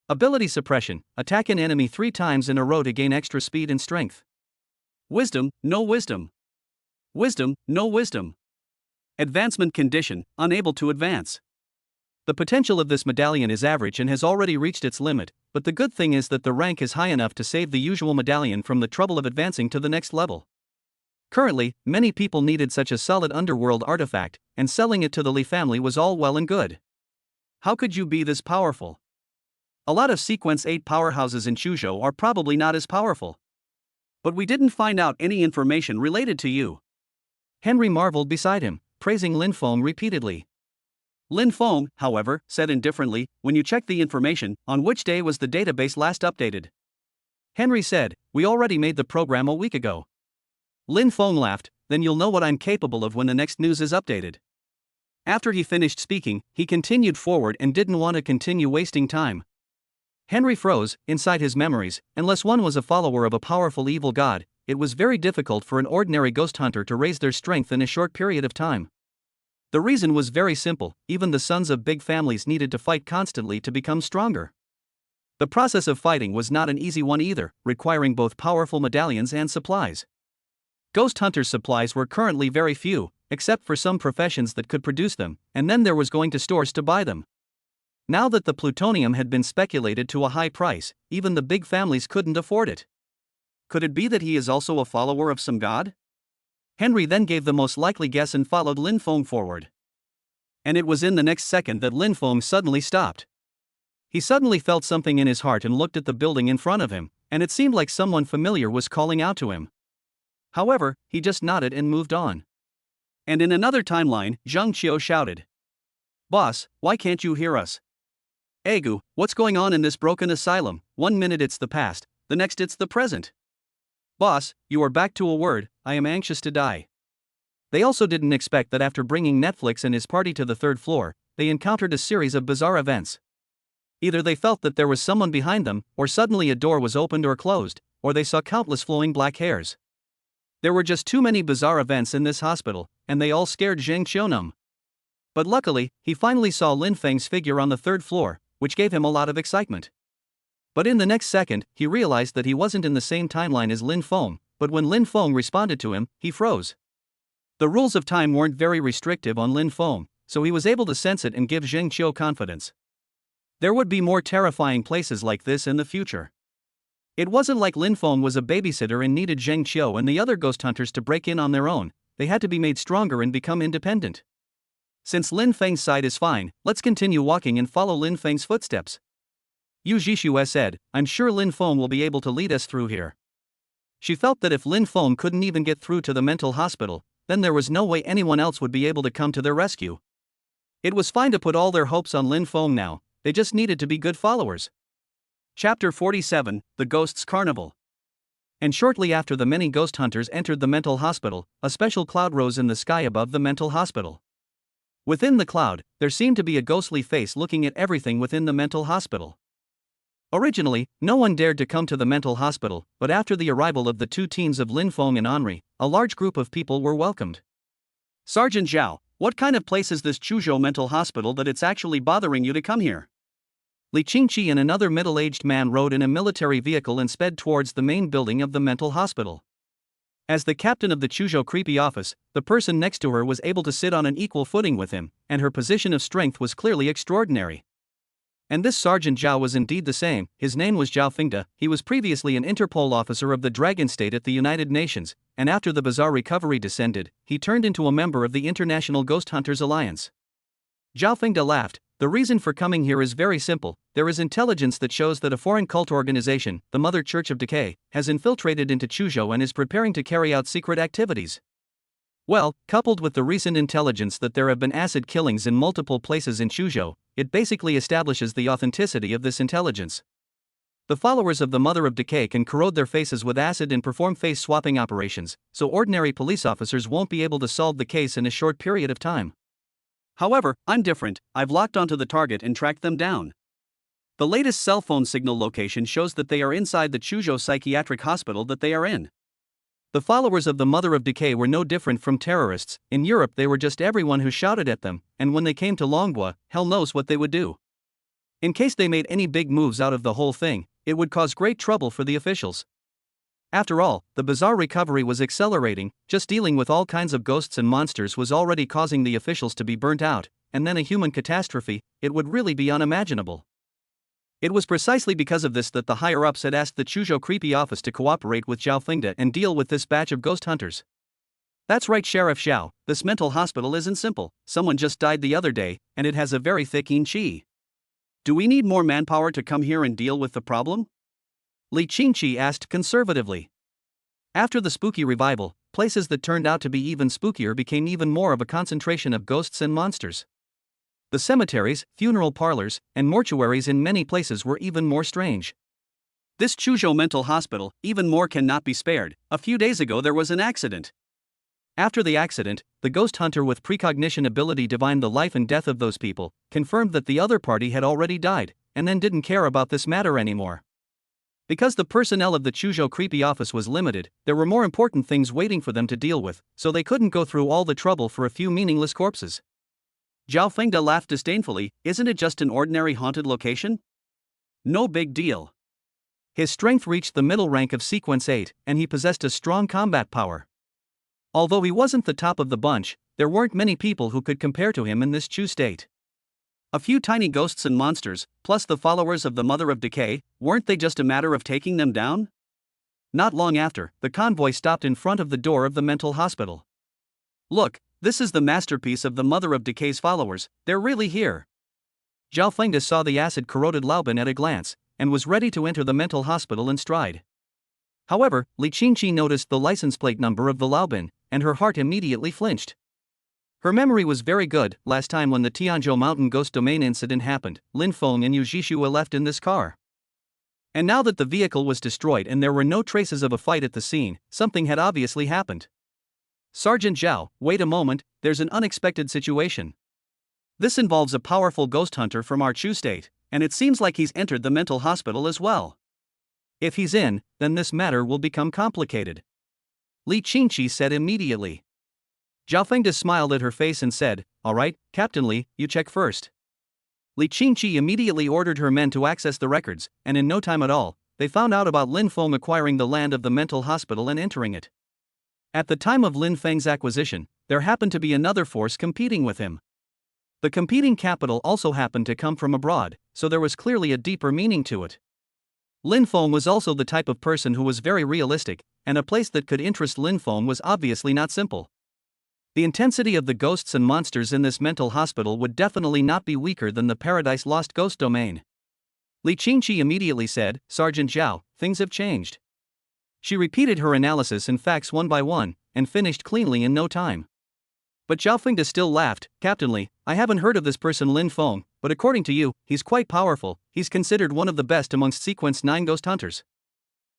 Ability suppression, attack an enemy 3 times in a row to gain extra speed and strength. Wisdom, no wisdom. Wisdom, no wisdom. Advancement condition, unable to advance. The potential of this medallion is average and has already reached its limit, but the good thing is that the rank is high enough to save the usual medallion from the trouble of advancing to the next level. Currently, many people needed such a solid underworld artifact, and selling it to the Li family was all well and good. How could you be this powerful? A lot of Sequence 8 powerhouses in Chuzhou are probably not as powerful. But we didn't find out any information related to you. Henry marveled beside him, praising Lin Feng repeatedly. Lin Feng, however, said indifferently, when you check the information, on which day was the database last updated? Henry said, we already made the program a week ago. Lin Feng laughed, then you'll know what I'm capable of when the next news is updated. After he finished speaking, he continued forward and didn't want to continue wasting time. Henry froze, inside his memories, unless one was a follower of a powerful evil god, it was very difficult for an ordinary ghost hunter to raise their strength in a short period of time. The reason was very simple, even the sons of big families needed to fight constantly to become stronger. The process of fighting was not an easy one either, requiring both powerful medallions and supplies. Ghost hunters' supplies were currently very few, except for some professions that could produce them, and then there was going to stores to buy them. Now that the plutonium had been speculated to a high price, even the big families couldn't afford it. Could it be that he is also a follower of some god? Henry then gave the most likely guess and followed Lin Feng forward. And it was in the next second that Lin Feng suddenly stopped. He suddenly felt something in his heart and looked at the building in front of him, and it seemed like someone familiar was calling out to him. However, he just nodded and moved on. And in another timeline, Zhang Qiu shouted. Boss, why can't you hear us? Egu, what's going on in this broken asylum? 1 minute it's the past, the next it's the present. Boss, you are back to a word, I am anxious to die. They also didn't expect that after bringing Netflix and his party to the 3rd floor, they encountered a series of bizarre events. Either they felt that there was someone behind them, or suddenly a door was opened or closed, or they saw countless flowing black hairs. There were just too many bizarre events in this hospital, and they all scared Zhang Qiu. But luckily, he finally saw Lin Feng's figure on the 3rd floor, which gave him a lot of excitement. But in the next second, he realized that he wasn't in the same timeline as Lin Feng, but when Lin Feng responded to him, he froze. The rules of time weren't very restrictive on Lin Feng, so he was able to sense it and give Zhang Qiu confidence. There would be more terrifying places like this in the future. It wasn't like Lin Feng was a babysitter and needed Zhang Qiu and the other ghost hunters to break in on their own, they had to be made stronger and become independent. Since Lin Feng's side is fine, let's continue walking and follow Lin Feng's footsteps. Yu Jishue said, I'm sure Lin Feng will be able to lead us through here. She felt that if Lin Feng couldn't even get through to the mental hospital, then there was no way anyone else would be able to come to their rescue. It was fine to put all their hopes on Lin Feng now, they just needed to be good followers. Chapter 47, The Ghosts' Carnival. And shortly after the many ghost hunters entered the mental hospital, a special cloud rose in the sky above the mental hospital. Within the cloud, there seemed to be a ghostly face looking at everything within the mental hospital. Originally, no one dared to come to the mental hospital, but after the arrival of the two teams of Lin Feng and Henri, a large group of people were welcomed. Sergeant Zhao, what kind of place is this Chuzhou mental hospital that it's actually bothering you to come here? Li Qingqi and another middle-aged man rode in a military vehicle and sped towards the main building of the mental hospital. As the captain of the Chuzhou creepy office, the person next to her was able to sit on an equal footing with him, and her position of strength was clearly extraordinary. And this Sergeant Zhao was indeed the same. His name was Zhao Fengde. He was previously an Interpol officer of the Dragon State at the United Nations, and after the bizarre recovery descended, he turned into a member of the International Ghost Hunters Alliance. Zhao Fengde laughed. The reason for coming here is very simple. There is intelligence that shows that a foreign cult organization, the Mother Church of Decay, has infiltrated into Chuzhou and is preparing to carry out secret activities. Well, coupled with the recent intelligence that there have been acid killings in multiple places in Chuzhou, it basically establishes the authenticity of this intelligence. The followers of the Mother of Decay can corrode their faces with acid and perform face-swapping operations, so ordinary police officers won't be able to solve the case in a short period of time. However, I'm different. I've locked onto the target and tracked them down. The latest cell phone signal location shows that they are inside the Chuzhou psychiatric hospital that they are in. The followers of the Mother of Decay were no different from terrorists. In Europe they were just everyone who shouted at them, and when they came to Longhua, hell knows what they would do. In case they made any big moves out of the whole thing, it would cause great trouble for the officials. After all, the bizarre recovery was accelerating. Just dealing with all kinds of ghosts and monsters was already causing the officials to be burnt out, and then a human catastrophe, it would really be unimaginable. It was precisely because of this that the higher-ups had asked the Chuzhou creepy office to cooperate with Zhao Fengde and deal with this batch of ghost hunters. That's right, Sheriff Zhao, this mental hospital isn't simple. Someone just died the other day, and it has a very thick yin qi. Do we need more manpower to come here and deal with the problem? Li Qingqi asked conservatively. After the spooky revival, places that turned out to be even spookier became even more of a concentration of ghosts and monsters. The cemeteries, funeral parlors, and mortuaries in many places were even more strange. This Chuzhou mental hospital, even more cannot be spared. A few days ago there was an accident. After the accident, the ghost hunter with precognition ability divined the life and death of those people, confirmed that the other party had already died, and then didn't care about this matter anymore. Because the personnel of the Chuzhou creepy office was limited, there were more important things waiting for them to deal with, so they couldn't go through all the trouble for a few meaningless corpses. Zhao Fengde laughed disdainfully. Isn't it just an ordinary haunted location? No big deal. His strength reached the middle rank of Sequence 8, and he possessed a strong combat power. Although he wasn't the top of the bunch, there weren't many people who could compare to him in this Chu state. A few tiny ghosts and monsters, plus the followers of the Mother of Decay, weren't they just a matter of taking them down? Not long after, the convoy stopped in front of the door of the mental hospital. Look, this is the masterpiece of the Mother of Decay's followers, they're really here. Zhao Fengde saw the acid-corroded Laoban at a glance, and was ready to enter the mental hospital in stride. However, Li Qingqi noticed the license plate number of the Laoban, and her heart immediately flinched. Her memory was very good. Last time when the Tianzhou Mountain Ghost Domain incident happened, Lin Feng and Yu Zhishua left in this car. And now that the vehicle was destroyed and there were no traces of a fight at the scene, something had obviously happened. Sergeant Zhao, wait a moment, there's an unexpected situation. This involves a powerful ghost hunter from our Chu state, and it seems like he's entered the mental hospital as well. If he's in, then this matter will become complicated. Li Qingqi said immediately. Zhao Fengde smiled at her face and said, "All right, Captain Li, you check first." Li Qingqi immediately ordered her men to access the records, and in no time at all, they found out about Lin Feng acquiring the land of the mental hospital and entering it. At the time of Lin Feng's acquisition, there happened to be another force competing with him. The competing capital also happened to come from abroad, so there was clearly a deeper meaning to it. Lin Feng was also the type of person who was very realistic, and a place that could interest Lin Feng was obviously not simple. The intensity of the ghosts and monsters in this mental hospital would definitely not be weaker than the Paradise Lost Ghost Domain. Li Qingqi immediately said, "Sergeant Zhao, things have changed." She repeated her analysis and facts one by one, and finished cleanly in no time. But Zhao Fengde still laughed. "Captain Li, I haven't heard of this person Lin Feng, but according to you, he's quite powerful. He's considered one of the best amongst Sequence 9 ghost hunters.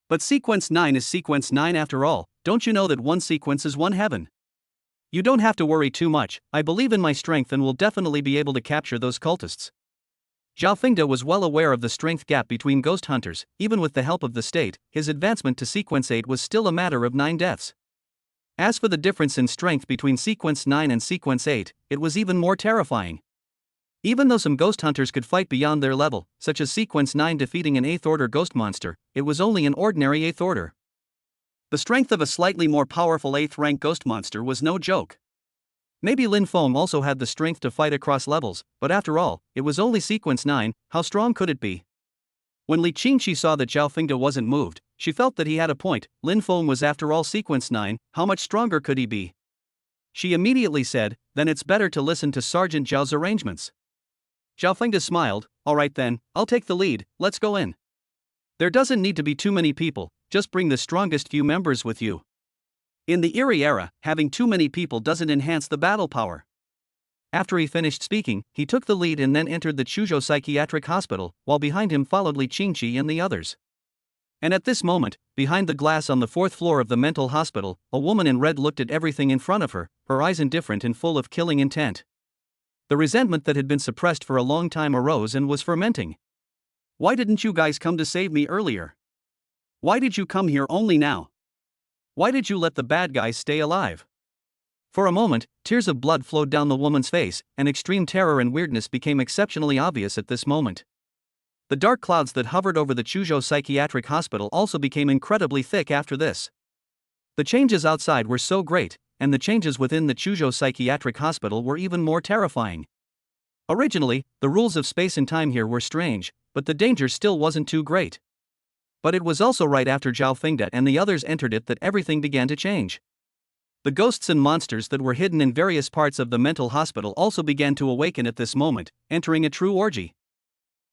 But Sequence 9 is Sequence 9 after all. Don't you know that one sequence is one heaven? You don't have to worry too much, I believe in my strength and will definitely be able to capture those cultists. Zhao Fengde was well aware of the strength gap between ghost hunters. Even with the help of the state, his advancement to Sequence 8 was still a matter of 9 deaths. As for the difference in strength between Sequence 9 and Sequence 8, it was even more terrifying. Even though some ghost hunters could fight beyond their level, such as Sequence 9 defeating an 8th order ghost monster, it was only an ordinary 8th order. The strength of a slightly more powerful 8th rank ghost monster was no joke. Maybe Lin Feng also had the strength to fight across levels, but after all, it was only Sequence 9, how strong could it be? When Li Qingqi saw that Zhao Fengde wasn't moved, she felt that he had a point. Lin Feng was after all Sequence 9, how much stronger could he be? She immediately said, then it's better to listen to Sergeant Zhao's arrangements. Zhao Fengde smiled, alright then, I'll take the lead, let's go in. There doesn't need to be too many people, just bring the strongest few members with you. In the Eerie era, having too many people doesn't enhance the battle power. After he finished speaking, he took the lead and then entered the Chuzhou Psychiatric Hospital, while behind him followed Li Qingqi and the others. And at this moment, behind the glass on the 4th floor of the mental hospital, a woman in red looked at everything in front of her, her eyes indifferent and full of killing intent. The resentment that had been suppressed for a long time arose and was fermenting. Why didn't you guys come to save me earlier? Why did you come here only now? Why did you let the bad guys stay alive? For a moment, tears of blood flowed down the woman's face, and extreme terror and weirdness became exceptionally obvious at this moment. The dark clouds that hovered over the Chuzhou Psychiatric Hospital also became incredibly thick after this. The changes outside were so great, and the changes within the Chuzhou Psychiatric Hospital were even more terrifying. Originally, the rules of space and time here were strange, but the danger still wasn't too great. But it was also right after Zhao Fengde and the others entered it that everything began to change. The ghosts and monsters that were hidden in various parts of the mental hospital also began to awaken at this moment, entering a true orgy.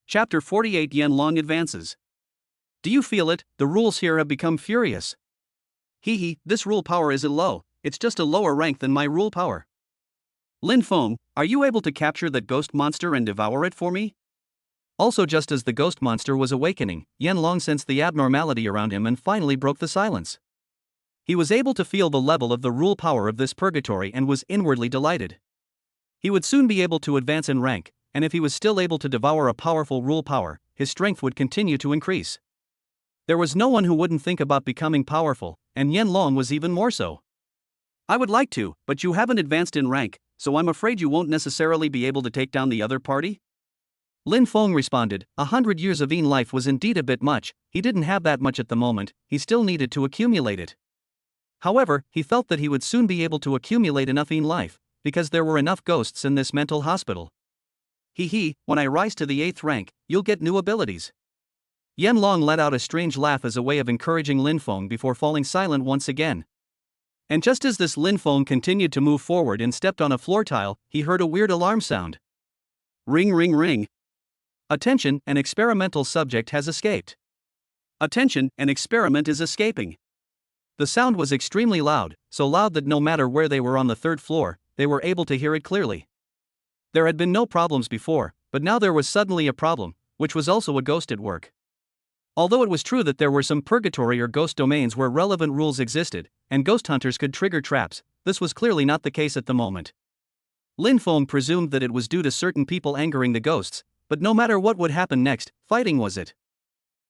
Chapter 48 Yanlong advances. Do you feel it? The rules here have become furious. Hee, this rule power isn't low, it's just a lower rank than my rule power. Lin Feng, are you able to capture that ghost monster and devour it for me? Also, just as the ghost monster was awakening, Yanlong sensed the abnormality around him and finally broke the silence. He was able to feel the level of the rule power of this purgatory and was inwardly delighted. He would soon be able to advance in rank, and if he was still able to devour a powerful rule power, his strength would continue to increase. There was no one who wouldn't think about becoming powerful, and Yanlong was even more so. I would like to, but you haven't advanced in rank, so I'm afraid you won't necessarily be able to take down the other party? Lin Feng responded, 100 years of Yin life was indeed a bit much. He didn't have that much at the moment, he still needed to accumulate it. However, he felt that he would soon be able to accumulate enough Yin life, because there were enough ghosts in this mental hospital. When I rise to the 8th rank, you'll get new abilities. Yanlong let out a strange laugh as a way of encouraging Lin Feng before falling silent once again. And just as this Lin Feng continued to move forward and stepped on a floor tile, he heard a weird alarm sound. Ring ring ring. Attention, an experimental subject has escaped. Attention, an experiment is escaping. The sound was extremely loud, so loud that no matter where they were on the 3rd floor, they were able to hear it clearly. There had been no problems before, but now there was suddenly a problem, which was also a ghost at work. Although it was true that there were some purgatory or ghost domains where relevant rules existed, and ghost hunters could trigger traps, this was clearly not the case at the moment. Lin Feng presumed that it was due to certain people angering the ghosts, but no matter what would happen next, fighting was it.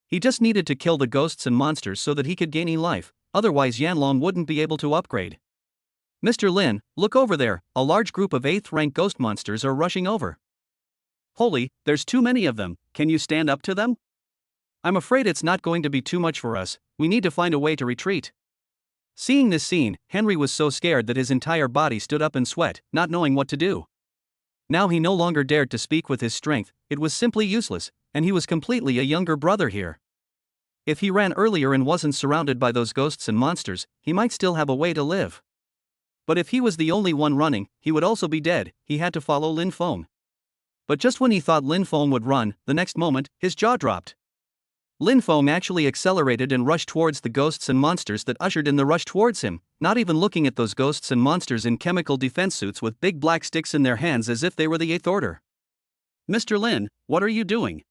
He just needed to kill the ghosts and monsters so that he could gain life, otherwise Yanlong wouldn't be able to upgrade. Mr. Lin, look over there, a large group of 8th rank ghost monsters are rushing over. Holy, there's too many of them, can you stand up to them? I'm afraid it's not going to be too much for us, we need to find a way to retreat. Seeing this scene, Henry was so scared that his entire body stood up in sweat, not knowing what to do. Now he no longer dared to speak with his strength, it was simply useless, and he was completely a younger brother here. If he ran earlier and wasn't surrounded by those ghosts and monsters, he might still have a way to live. But if he was the only one running, he would also be dead. He had to follow Lin Feng. But just when he thought Lin Feng would run, the next moment, his jaw dropped. Lin Feng actually accelerated and rushed towards the ghosts and monsters that ushered in the rush towards him, not even looking at those ghosts and monsters in chemical defense suits with big black sticks in their hands as if they were the 8th order. Mr. Lin, what are you doing?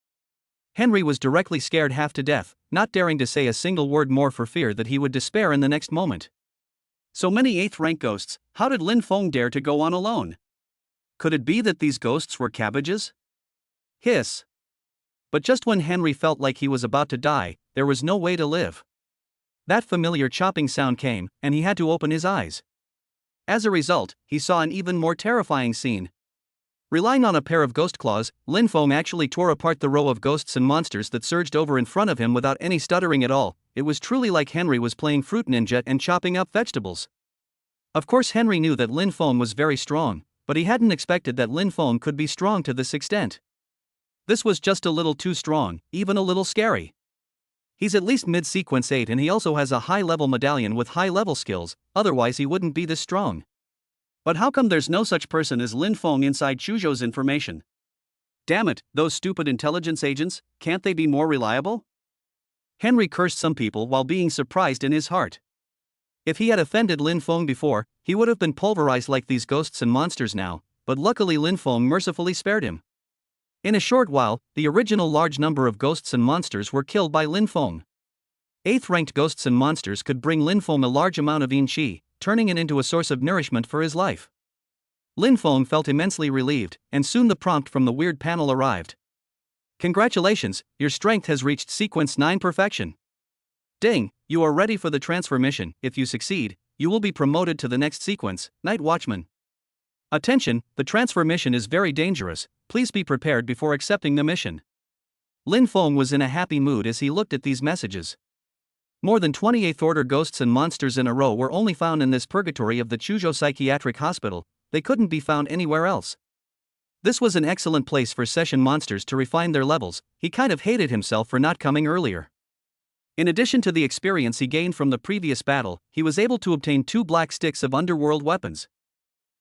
Henry was directly scared half to death, not daring to say a single word more for fear that he would despair in the next moment. So many 8th rank ghosts, how did Lin Feng dare to go on alone? Could it be that these ghosts were cabbages? Hiss. But just when Henry felt like he was about to die, there was no way to live. That familiar chopping sound came, and he had to open his eyes. As a result, he saw an even more terrifying scene. Relying on a pair of ghost claws, Lin Feng actually tore apart the row of ghosts and monsters that surged over in front of him without any stuttering at all. It was truly like Henry was playing Fruit Ninja and chopping up vegetables. Of course, Henry knew that Lin Feng was very strong, but he hadn't expected that Lin Feng could be strong to this extent. This was just a little too strong, even a little scary. He's at least mid-sequence 8 and he also has a high-level medallion with high-level skills, otherwise he wouldn't be this strong. But how come there's no such person as Lin Feng inside Chuzhou's information? Damn it, those stupid intelligence agents, can't they be more reliable? Henry cursed some people while being surprised in his heart. If he had offended Lin Feng before, he would have been pulverized like these ghosts and monsters now, but luckily Lin Feng mercifully spared him. In a short while, the original large number of ghosts and monsters were killed by Lin Feng. 8th ranked ghosts and monsters could bring Lin Feng a large amount of yin qi, turning it into a source of nourishment for his life. Lin Feng felt immensely relieved, and soon the prompt from the weird panel arrived. Congratulations, your strength has reached sequence 9 perfection. Ding, you are ready for the transfer mission. If you succeed, you will be promoted to the next sequence, Night Watchman. Attention, the transfer mission is very dangerous, please be prepared before accepting the mission. Lin Feng was in a happy mood as he looked at these messages. More than 28th order ghosts and monsters in a row were only found in this purgatory of the Chuzhou Psychiatric Hospital, they couldn't be found anywhere else. This was an excellent place for session monsters to refine their levels. He kind of hated himself for not coming earlier. In addition to the experience he gained from the previous battle, he was able to obtain 2 black sticks of underworld weapons.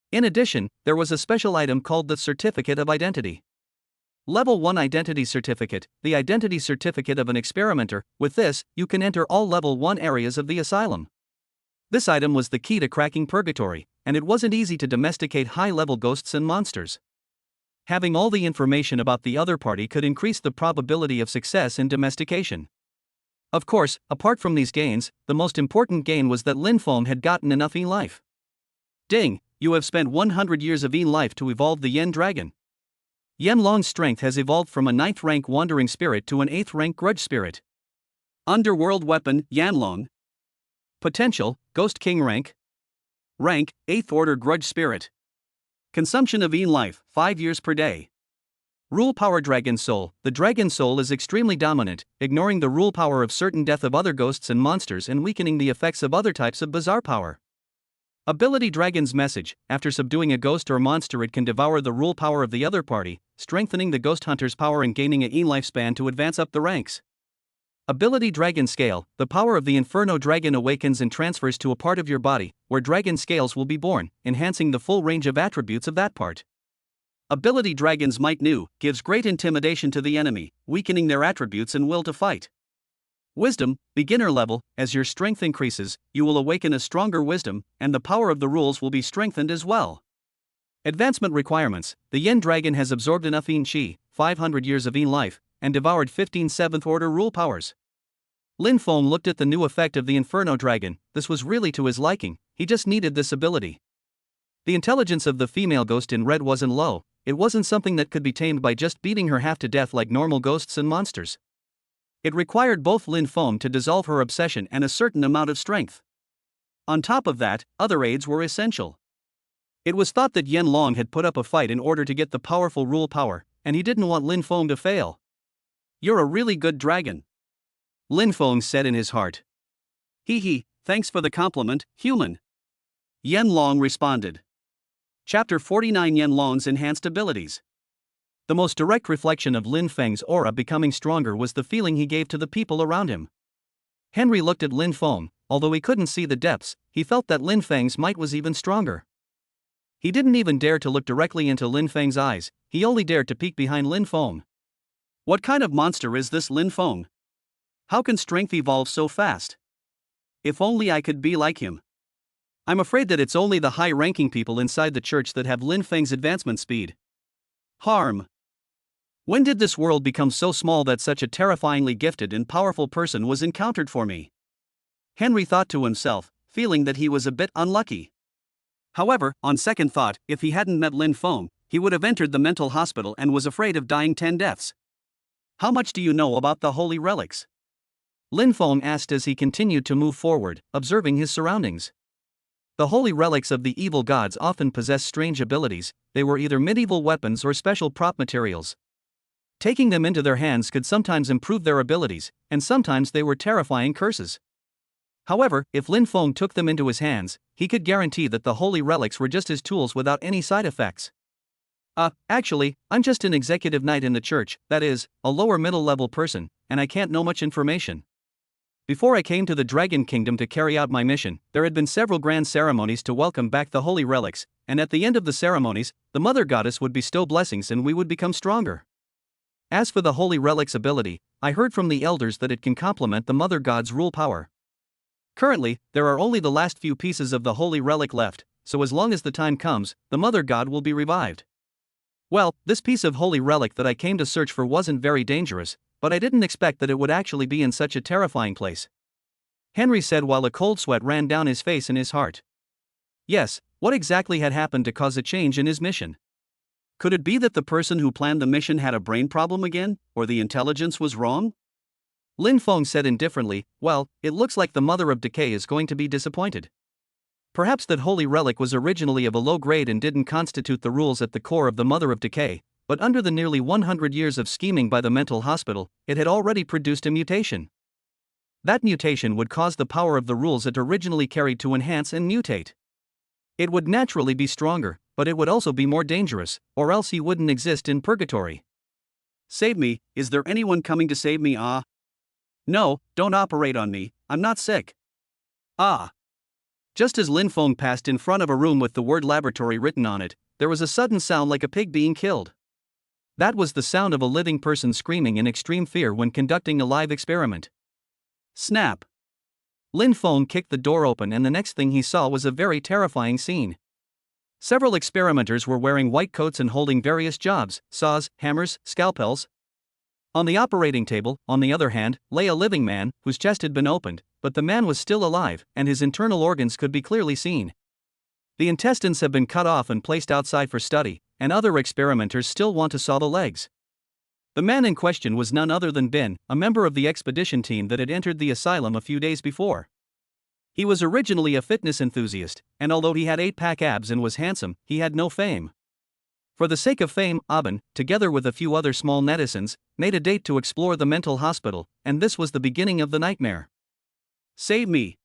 In addition, there was a special item called the Certificate of Identity. Level 1 Identity Certificate, the identity certificate of an experimenter. With this, you can enter all Level 1 areas of the asylum. This item was the key to cracking purgatory, and it wasn't easy to domesticate high-level ghosts and monsters. Having all the information about the other party could increase the probability of success in domestication. Of course, apart from these gains, the most important gain was that Lin Feng had gotten enough Yin life. Ding, you have spent 100 years of Yin life to evolve the Yen Dragon. Yanlong's strength has evolved from a 9th rank wandering spirit to an 8th rank grudge spirit. Underworld weapon, Yanlong. Potential, Ghost King rank. Rank, 8th order grudge spirit. Consumption of Yin life, 5 years per day. Rule power Dragon Soul. The Dragon Soul is extremely dominant, ignoring the rule power of certain death of other ghosts and monsters and weakening the effects of other types of bizarre power. Ability Dragon's Message. After subduing a ghost or monster, it can devour the rule power of the other party, strengthening the ghost hunter's power and gaining a Yin lifespan to advance up the ranks. Ability Dragon Scale. The power of the Inferno Dragon awakens and transfers to a part of your body, where dragon scales will be born, enhancing the full range of attributes of that part. Ability Dragon's Might New. Gives great intimidation to the enemy, weakening their attributes and will to fight. Wisdom, beginner level. As your strength increases, you will awaken a stronger wisdom, and the power of the rules will be strengthened as well. Advancement requirements. The Yen Dragon has absorbed enough Yin Qi, 500 years of Yin life, and devoured 15 7th order rule powers. Lin Feng looked at the new effect of the Inferno Dragon. This was really to his liking, he just needed this ability. The intelligence of the female ghost in red wasn't low, it wasn't something that could be tamed by just beating her half to death like normal ghosts and monsters. It required both Lin Feng to dissolve her obsession and a certain amount of strength. On top of that, other aids were essential. It was thought that Yanlong had put up a fight in order to get the powerful rule power, and he didn't want Lin Feng to fail. You're a really good dragon, Lin Feng said in his heart. Hee, thanks for the compliment, human. Yanlong responded. Chapter 49 Yanlong's Enhanced Abilities. The most direct reflection of Lin Feng's aura becoming stronger was the feeling he gave to the people around him. Henry looked at Lin Feng. Although he couldn't see the depths, he felt that Lin Feng's might was even stronger. He didn't even dare to look directly into Lin Feng's eyes, he only dared to peek behind Lin Feng. What kind of monster is this Lin Feng? How can strength evolve so fast? If only I could be like him. I'm afraid that it's only the high-ranking people inside the church that have Lin Feng's advancement speed. Harm. When did this world become so small that such a terrifyingly gifted and powerful person was encountered for me? Henry thought to himself, feeling that he was a bit unlucky. However, on second thought, if he hadn't met Lin Feng, he would have entered the mental hospital and was afraid of dying 10 deaths. How much do you know about the holy relics? Lin Feng asked as he continued to move forward, observing his surroundings. The holy relics of the evil gods often possess strange abilities. They were either medieval weapons or special prop materials. Taking them into their hands could sometimes improve their abilities, and sometimes they were terrifying curses. However, if Lin Feng took them into his hands, he could guarantee that the holy relics were just his tools without any side effects. Actually, I'm just an executive knight in the church, that is, a lower middle level person, and I can't know much information. Before I came to the Dragon Kingdom to carry out my mission, there had been several grand ceremonies to welcome back the holy relics, and at the end of the ceremonies, the Mother Goddess would bestow blessings and we would become stronger. As for the holy relic's ability, I heard from the elders that it can complement the Mother God's rule power. Currently, there are only the last few pieces of the holy relic left, so as long as the time comes, the Mother God will be revived. Well, this piece of holy relic that I came to search for wasn't very dangerous, but I didn't expect that it would actually be in such a terrifying place. Henry said while a cold sweat ran down his face and his heart. Yes, what exactly had happened to cause a change in his mission? Could it be that the person who planned the mission had a brain problem again, or the intelligence was wrong? Lin Feng said indifferently, well, it looks like the Mother of Decay is going to be disappointed. Perhaps that holy relic was originally of a low grade and didn't constitute the rules at the core of the Mother of Decay, but under the nearly 100 years of scheming by the mental hospital, it had already produced a mutation. That mutation would cause the power of the rules it originally carried to enhance and mutate. It would naturally be stronger, but it would also be more dangerous, or else he wouldn't exist in purgatory. Save me, is there anyone coming to save me? No, don't operate on me, I'm not sick. Just as Lin Feng passed in front of a room with the word laboratory written on it, there was a sudden sound like a pig being killed. That was the sound of a living person screaming in extreme fear when conducting a live experiment. Snap! Lin Feng kicked the door open and the next thing he saw was a very terrifying scene. Several experimenters were wearing white coats and holding various jobs, saws, hammers, scalpels. On the operating table, on the other hand, lay a living man, whose chest had been opened, but the man was still alive, and his internal organs could be clearly seen. The intestines have been cut off and placed outside for study, and other experimenters still want to saw the legs. The man in question was none other than Ben, a member of the expedition team that had entered the asylum a few days before. He was originally a fitness enthusiast, and although he had 8-pack abs and was handsome, he had no fame. For the sake of fame, Aben, together with a few other small netizens, made a date to explore the mental hospital, and this was the beginning of the nightmare. Save me!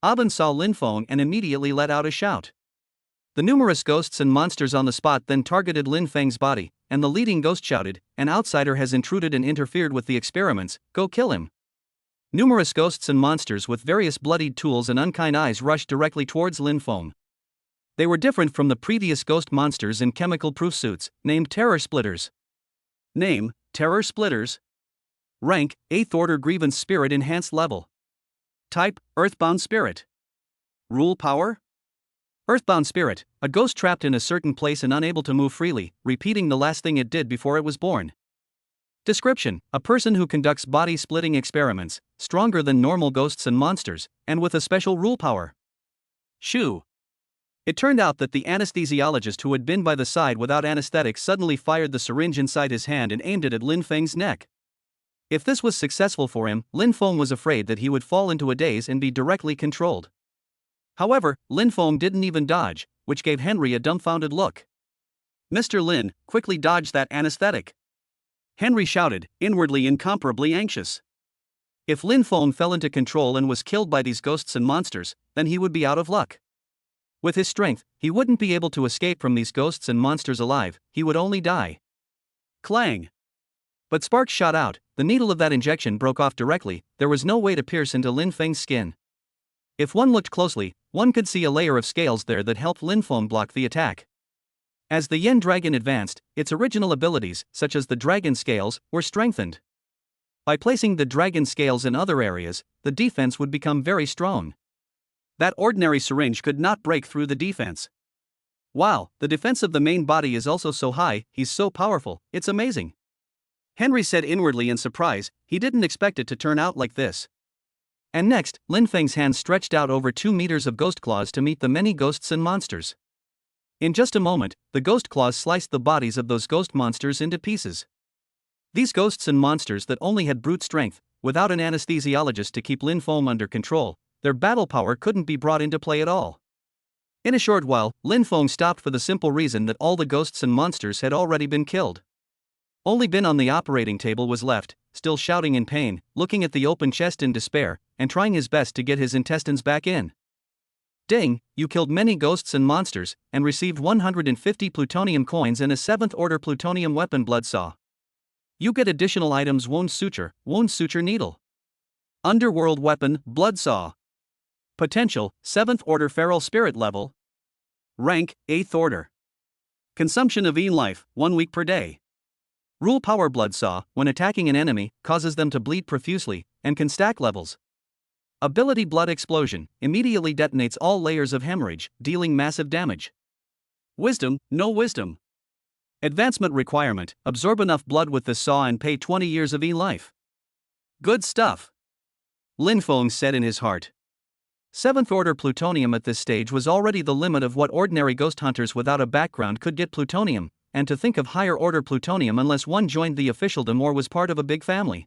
Aben saw Lin Feng and immediately let out a shout. The numerous ghosts and monsters on the spot then targeted Lin Feng's body, and the leading ghost shouted, "An outsider has intruded and interfered with the experiments, go kill him." Numerous ghosts and monsters with various bloodied tools and unkind eyes rushed directly towards Lin Feng. They were different from the previous ghost monsters in chemical-proof suits, named Terror Splitters. Name, Terror Splitters. Rank, 8th Order Grievance Spirit Enhanced Level. Type, Earthbound Spirit. Rule Power? Earthbound Spirit, a ghost trapped in a certain place and unable to move freely, repeating the last thing it did before it was born. Description, a person who conducts body-splitting experiments, stronger than normal ghosts and monsters, and with a special rule power. Shoo. It turned out that the anesthesiologist who had been by the side without anesthetic suddenly fired the syringe inside his hand and aimed it at Lin Feng's neck. If this was successful for him, Lin Feng was afraid that he would fall into a daze and be directly controlled. However, Lin Feng didn't even dodge, which gave Henry a dumbfounded look. "Mr. Lin, quickly dodge that anesthetic!" Henry shouted, inwardly incomparably anxious. If Lin Feng fell into control and was killed by these ghosts and monsters, then he would be out of luck. With his strength, he wouldn't be able to escape from these ghosts and monsters alive, he would only die. Clang! But sparks shot out, the needle of that injection broke off directly, there was no way to pierce into Lin Feng's skin. If one looked closely, one could see a layer of scales there that helped Lin Feng block the attack. As the Yen Dragon advanced, its original abilities, such as the dragon scales, were strengthened. By placing the dragon scales in other areas, the defense would become very strong. That ordinary syringe could not break through the defense. Wow, the defense of the main body is also so high, he's so powerful, it's amazing. Henry said inwardly in surprise, he didn't expect it to turn out like this. And next, Lin Feng's hands stretched out over 2 meters of ghost claws to meet the many ghosts and monsters. In just a moment, the ghost claws sliced the bodies of those ghost monsters into pieces. These ghosts and monsters that only had brute strength, without an anesthesiologist to keep Lin Feng under control, their battle power couldn't be brought into play at all. In a short while, Lin Feng stopped for the simple reason that all the ghosts and monsters had already been killed. Only Bin on the operating table was left, still shouting in pain, looking at the open chest in despair, and trying his best to get his intestines back in. Ding, you killed many ghosts and monsters, and received 150 plutonium coins and a 7th order plutonium weapon blood saw. You get additional items wound suture needle. Underworld weapon, blood saw. Potential, 7th order feral spirit level. Rank, 8th order. Consumption of life, 1 week per day. Rule power blood saw, when attacking an enemy, causes them to bleed profusely, and can stack levels. Ability blood explosion, immediately detonates all layers of hemorrhage, dealing massive damage. Wisdom, no wisdom. Advancement requirement, absorb enough blood with the saw and pay 20 years of life. Good stuff. Lin Feng said in his heart. 7th order plutonium at this stage was already the limit of what ordinary ghost hunters without a background could get plutonium, and to think of higher order plutonium unless one joined the officialdom or was part of a big family.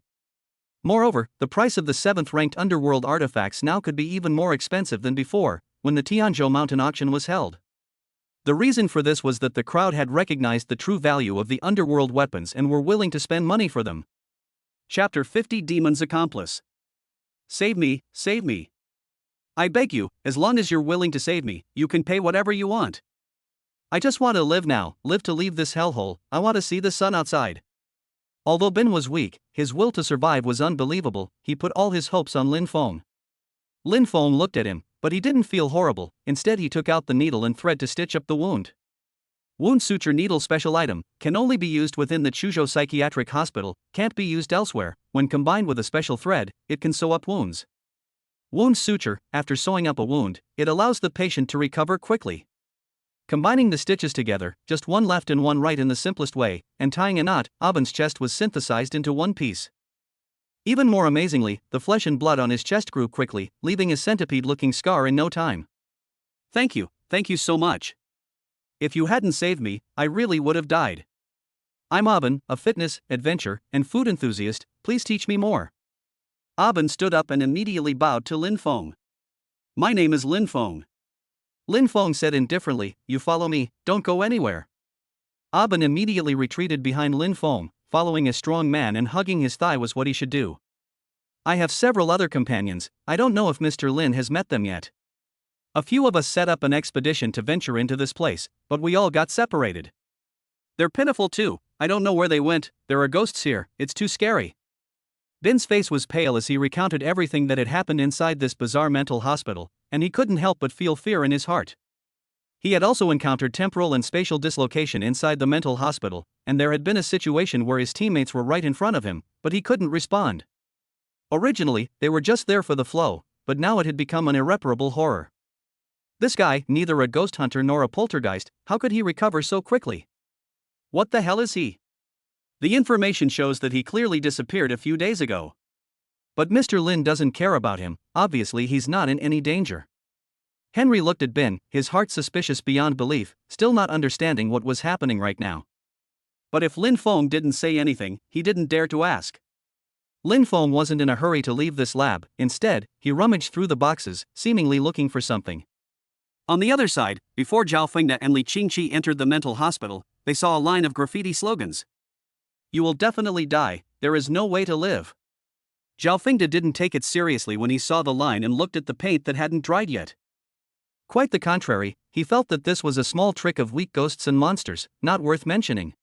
Moreover, the price of the 7th ranked underworld artifacts now could be even more expensive than before, when the Tianzhou mountain auction was held. The reason for this was that the crowd had recognized the true value of the underworld weapons and were willing to spend money for them. Chapter 50 Demon's Accomplice. Save me, save me. I beg you, as long as you're willing to save me, you can pay whatever you want. I just want to live now, live to leave this hellhole, I want to see the sun outside. Although Bin was weak, his will to survive was unbelievable, he put all his hopes on Lin Feng. Lin Feng looked at him, but he didn't feel horrible, instead he took out the needle and thread to stitch up the wound. Wound suture needle special item, can only be used within the Chuzhou Psychiatric Hospital, can't be used elsewhere, when combined with a special thread, it can sew up wounds. Wound suture, after sewing up a wound, it allows the patient to recover quickly. Combining the stitches together, just one left and one right in the simplest way, and tying a knot, Aben's chest was synthesized into one piece. Even more amazingly, the flesh and blood on his chest grew quickly, leaving a centipede-looking scar in no time. Thank you so much. If you hadn't saved me, I really would have died. I'm Aben, a fitness, adventure, and food enthusiast, please teach me more. Aben stood up and immediately bowed to Lin Feng. My name is Lin Feng. Lin Feng said indifferently, you follow me, don't go anywhere. Aben immediately retreated behind Lin Feng, following a strong man and hugging his thigh was what he should do. I have several other companions, I don't know if Mr. Lin has met them yet. A few of us set up an expedition to venture into this place, but we all got separated. They're pitiful too, I don't know where they went, there are ghosts here, it's too scary. Bin's face was pale as he recounted everything that had happened inside this bizarre mental hospital, and he couldn't help but feel fear in his heart. He had also encountered temporal and spatial dislocation inside the mental hospital, and there had been a situation where his teammates were right in front of him, but he couldn't respond. Originally, they were just there for the flow, but now it had become an irreparable horror. This guy, neither a ghost hunter nor a poltergeist, how could he recover so quickly? What the hell is he? The information shows that he clearly disappeared a few days ago. But Mr. Lin doesn't care about him, obviously he's not in any danger. Henry looked at Bin, his heart suspicious beyond belief, still not understanding what was happening right now. But if Lin Feng didn't say anything, he didn't dare to ask. Lin Feng wasn't in a hurry to leave this lab, instead, he rummaged through the boxes, seemingly looking for something. On the other side, before Zhao Fengde and Li Qingqi entered the mental hospital, they saw a line of graffiti slogans. You will definitely die, there is no way to live. Zhao Fengde didn't take it seriously when he saw the line and looked at the paint that hadn't dried yet. Quite the contrary, he felt that this was a small trick of weak ghosts and monsters, not worth mentioning.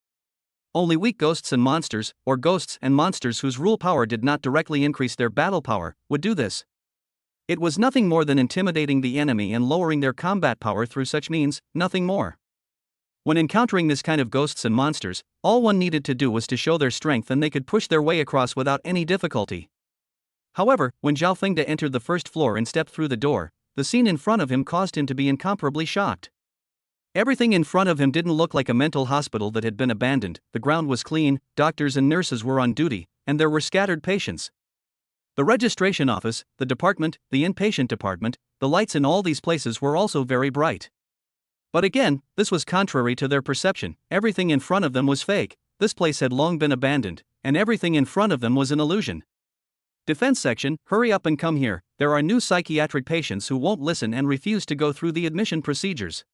Only weak ghosts and monsters, or ghosts and monsters whose rule power did not directly increase their battle power, would do this. It was nothing more than intimidating the enemy and lowering their combat power through such means, nothing more. When encountering this kind of ghosts and monsters, all one needed to do was to show their strength and they could push their way across without any difficulty. However, when Zhao Fengde entered the first floor and stepped through the door, the scene in front of him caused him to be incomparably shocked. Everything in front of him didn't look like a mental hospital that had been abandoned, the ground was clean, doctors and nurses were on duty, and there were scattered patients. The registration office, the department, the inpatient department, the lights in all these places were also very bright. But again, this was contrary to their perception. Everything in front of them was fake. This place had long been abandoned, and everything in front of them was an illusion. Defense section, hurry up and come here. There are new psychiatric patients who won't listen and refuse to go through the admission procedures.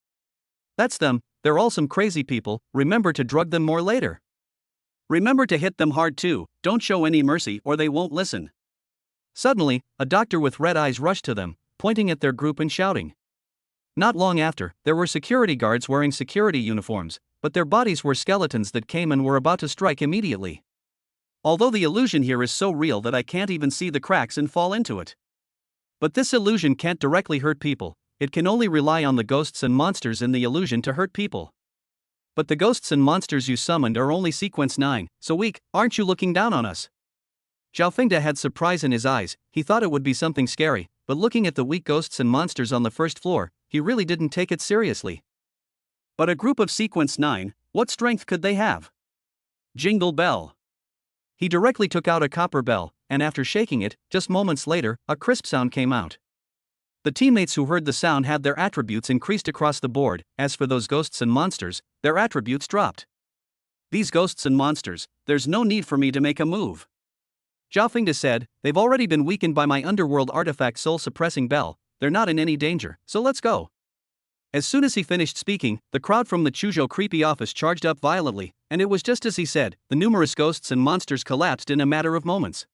That's them. They're all some crazy people. Remember to drug them more later. Remember to hit them hard too. Don't show any mercy or they won't listen. Suddenly, a doctor with red eyes rushed to them, pointing at their group and shouting. Not long after, there were security guards wearing security uniforms, but their bodies were skeletons that came and were about to strike immediately. Although the illusion here is so real that I can't even see the cracks and fall into it. But this illusion can't directly hurt people, it can only rely on the ghosts and monsters in the illusion to hurt people. But the ghosts and monsters you summoned are only sequence 9, so weak, aren't you looking down on us? Zhao Fengde had surprise in his eyes. He thought it would be something scary, but looking at the weak ghosts and monsters on the first floor, he really didn't take it seriously. But a group of sequence 9, what strength could they have? Jingle bell. He directly took out a copper bell, and after shaking it, just moments later, a crisp sound came out. The teammates who heard the sound had their attributes increased across the board. As for those ghosts and monsters, their attributes dropped. These ghosts and monsters, there's no need for me to make a move. Zhao Fengde said, they've already been weakened by my underworld artifact soul-suppressing bell, they're not in any danger, so let's go. As soon as he finished speaking, the crowd from the Chuzhou creepy office charged up violently, and it was just as he said, the numerous ghosts and monsters collapsed in a matter of moments.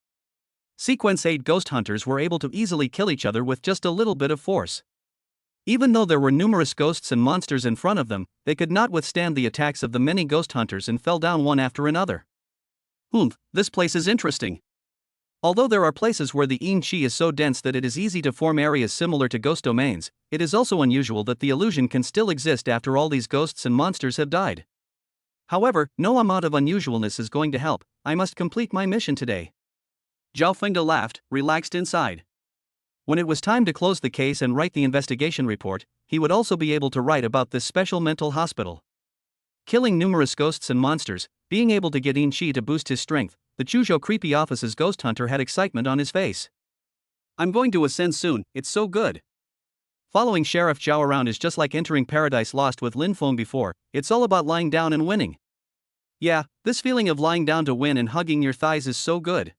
Sequence 8 ghost hunters were able to easily kill each other with just a little bit of force. Even though there were numerous ghosts and monsters in front of them, they could not withstand the attacks of the many ghost hunters and fell down one after another. This place is interesting. Although there are places where the yin qi is so dense that it is easy to form areas similar to ghost domains, it is also unusual that the illusion can still exist after all these ghosts and monsters have died. However, no amount of unusualness is going to help. I must complete my mission today. Zhao Fengde laughed, relaxed inside. When it was time to close the case and write the investigation report, he would also be able to write about this special mental hospital. Killing numerous ghosts and monsters, being able to get yin qi to boost his strength, the Chuzhou creepy office's ghost hunter had excitement on his face. I'm going to ascend soon, it's so good. Following Sheriff Zhao around is just like entering Paradise Lost with Lin Feng before, it's all about lying down and winning. Yeah, this feeling of lying down to win and hugging your thighs is so good.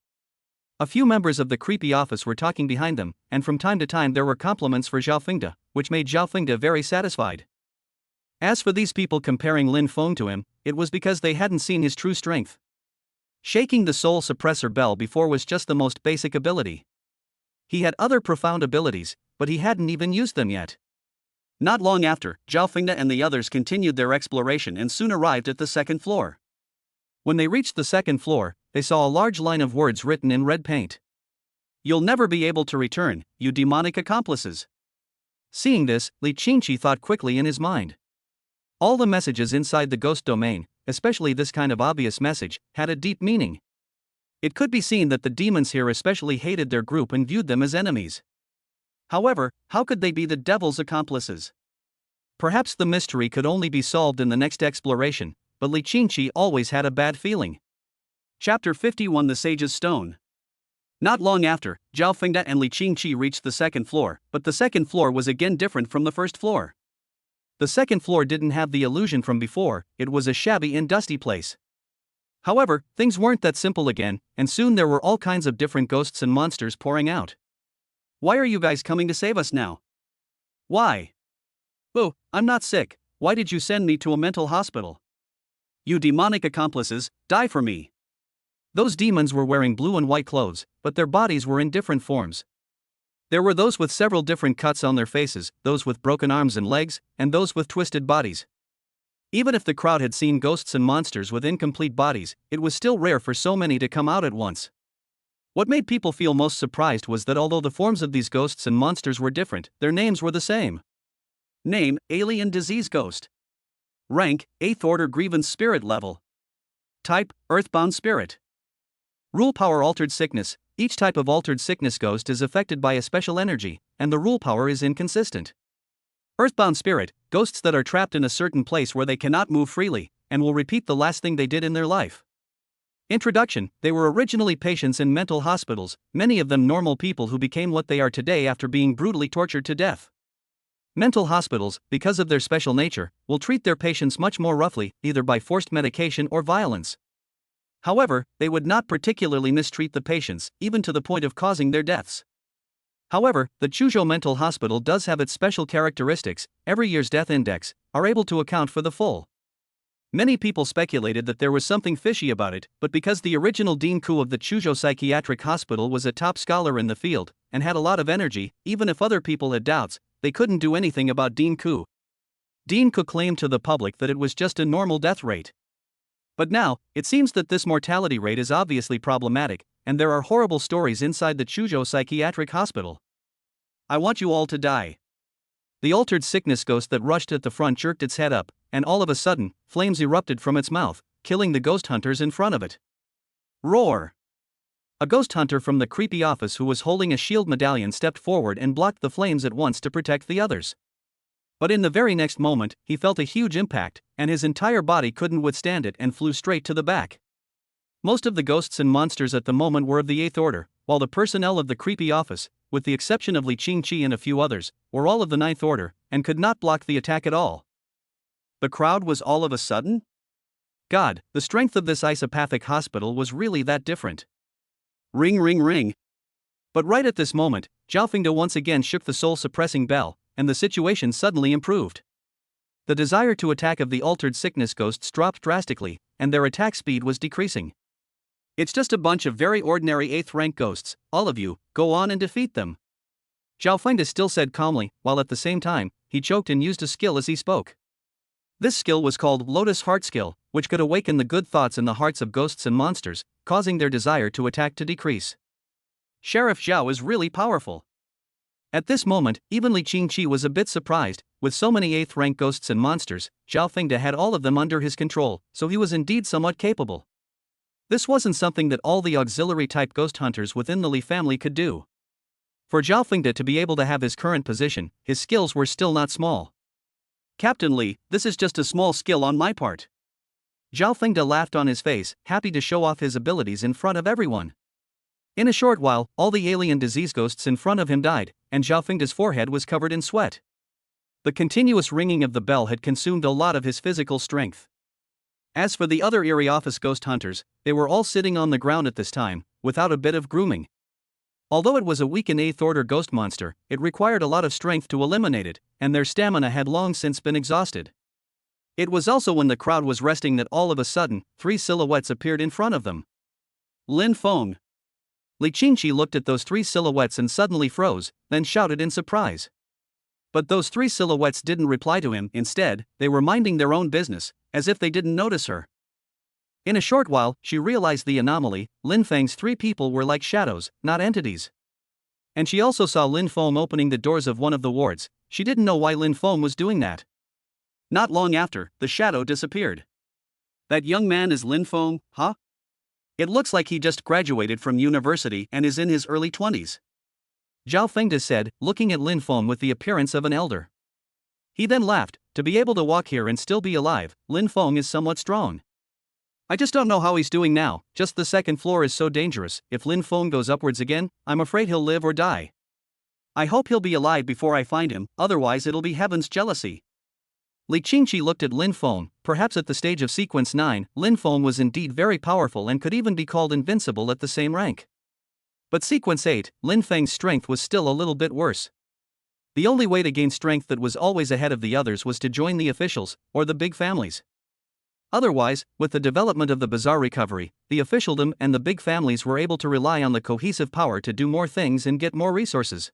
A few members of the creepy office were talking behind them, and from time to time there were compliments for Zhao Fengde, which made Zhao Fengde very satisfied. As for these people comparing Lin Feng to him, it was because they hadn't seen his true strength. Shaking the soul suppressor bell before was just the most basic ability. He had other profound abilities, but he hadn't even used them yet. Not long after, Zhao Fengde and the others continued their exploration and soon arrived at the second floor. When they reached the second floor, they saw a large line of words written in red paint. You'll never be able to return, you demonic accomplices. Seeing this, Li Qingqi thought quickly in his mind. All the messages inside the ghost domain, especially this kind of obvious message, had a deep meaning. It could be seen that the demons here especially hated their group and viewed them as enemies. However, how could they be the devil's accomplices? Perhaps the mystery could only be solved in the next exploration, but Li Qingqi always had a bad feeling. Chapter 51 The Sage's Stone. Not long after, Zhao Fengde and Li Qingqi reached the second floor, but the second floor was again different from the first floor. The second floor didn't have the illusion from before, it was a shabby and dusty place. However, things weren't that simple again, and soon there were all kinds of different ghosts and monsters pouring out. Why are you guys coming to save us now? Why? Oh, I'm not sick, why did you send me to a mental hospital? You demonic accomplices, die for me. Those demons were wearing blue and white clothes, but their bodies were in different forms. There were those with several different cuts on their faces, those with broken arms and legs, and those with twisted bodies. Even if the crowd had seen ghosts and monsters with incomplete bodies, it was still rare for so many to come out at once. What made people feel most surprised was that although the forms of these ghosts and monsters were different, their names were the same. Name, Alien Disease Ghost. Rank, 8th Order Grievance Spirit Level. Type, Earthbound Spirit. Rule Power Altered Sickness. Each type of altered sickness ghost is affected by a special energy, and the rule power is inconsistent. Earthbound Spirit, ghosts that are trapped in a certain place where they cannot move freely, and will repeat the last thing they did in their life. Introduction: They were originally patients in mental hospitals, many of them normal people who became what they are today after being brutally tortured to death. Mental hospitals, because of their special nature, will treat their patients much more roughly, either by forced medication or violence. However, they would not particularly mistreat the patients, even to the point of causing their deaths. However, the Chuzhou Mental Hospital does have its special characteristics. Every year's death index are able to account for the full. Many people speculated that there was something fishy about it, but because the original Dean Ku of the Chuzhou Psychiatric Hospital was a top scholar in the field and had a lot of energy, even if other people had doubts, they couldn't do anything about Dean Ku. Dean Ku claimed to the public that it was just a normal death rate. But now, it seems that this mortality rate is obviously problematic, and there are horrible stories inside the Chuzhou Psychiatric Hospital. I want you all to die. The altered sickness ghost that rushed at the front jerked its head up, and all of a sudden, flames erupted from its mouth, killing the ghost hunters in front of it. Roar! A ghost hunter from the creepy office who was holding a shield medallion stepped forward and blocked the flames at once to protect the others. But in the very next moment, he felt a huge impact, and his entire body couldn't withstand it and flew straight to the back. Most of the ghosts and monsters at the moment were of the 8th order, while the personnel of the creepy office, with the exception of Li Qingqi and a few others, were all of the 9th order, and could not block the attack at all. The crowd was all of a sudden? God, the strength of this isopathic hospital was really that different. Ring ring ring. But right at this moment, Zhao Fengde once again shook the soul-suppressing bell, and the situation suddenly improved. The desire to attack of the altered sickness ghosts dropped drastically, and their attack speed was decreasing. It's just a bunch of very ordinary 8th rank ghosts, all of you, go on and defeat them. Zhao Fengde still said calmly, while at the same time, he choked and used a skill as he spoke. This skill was called Lotus Heart Skill, which could awaken the good thoughts in the hearts of ghosts and monsters, causing their desire to attack to decrease. Sheriff Zhao is really powerful. At this moment, even Li Qingqi was a bit surprised. With so many 8th rank ghosts and monsters, Zhao Fengde had all of them under his control, so he was indeed somewhat capable. This wasn't something that all the auxiliary-type ghost hunters within the Li family could do. For Zhao Fengde to be able to have his current position, his skills were still not small. Captain Li, this is just a small skill on my part. Zhao Fengde laughed on his face, happy to show off his abilities in front of everyone. In a short while, all the alien disease ghosts in front of him died, and Zhao Fengde's forehead was covered in sweat. The continuous ringing of the bell had consumed a lot of his physical strength. As for the other eerie office ghost hunters, they were all sitting on the ground at this time, without a bit of grooming. Although it was a weakened 8th order ghost monster, it required a lot of strength to eliminate it, and their stamina had long since been exhausted. It was also when the crowd was resting that all of a sudden, 3 silhouettes appeared in front of them. Lin Feng. Li Qingqi looked at those 3 silhouettes and suddenly froze, then shouted in surprise. But those 3 silhouettes didn't reply to him. Instead, they were minding their own business, as if they didn't notice her. In a short while, she realized the anomaly. Lin Feng's 3 people were like shadows, not entities. And she also saw Lin Feng opening the doors of one of the wards. She didn't know why Lin Feng was doing that. Not long after, the shadow disappeared. That young man is Lin Feng, huh? It looks like he just graduated from university and is in his early 20s. Zhao Fengde said, looking at Lin Feng with the appearance of an elder. He then laughed. To be able to walk here and still be alive, Lin Feng is somewhat strong. I just don't know how he's doing now. Just the 2nd floor is so dangerous. If Lin Feng goes upwards again, I'm afraid he'll live or die. I hope he'll be alive before I find him, otherwise it'll be heaven's jealousy. Li Qingqi looked at Lin Feng. Perhaps at the stage of sequence 9, Lin Feng was indeed very powerful and could even be called invincible at the same rank. But sequence 8, Lin Feng's strength was still a little bit worse. The only way to gain strength that was always ahead of the others was to join the officials, or the big families. Otherwise, with the development of the bazaar recovery, the officialdom and the big families were able to rely on the cohesive power to do more things and get more resources.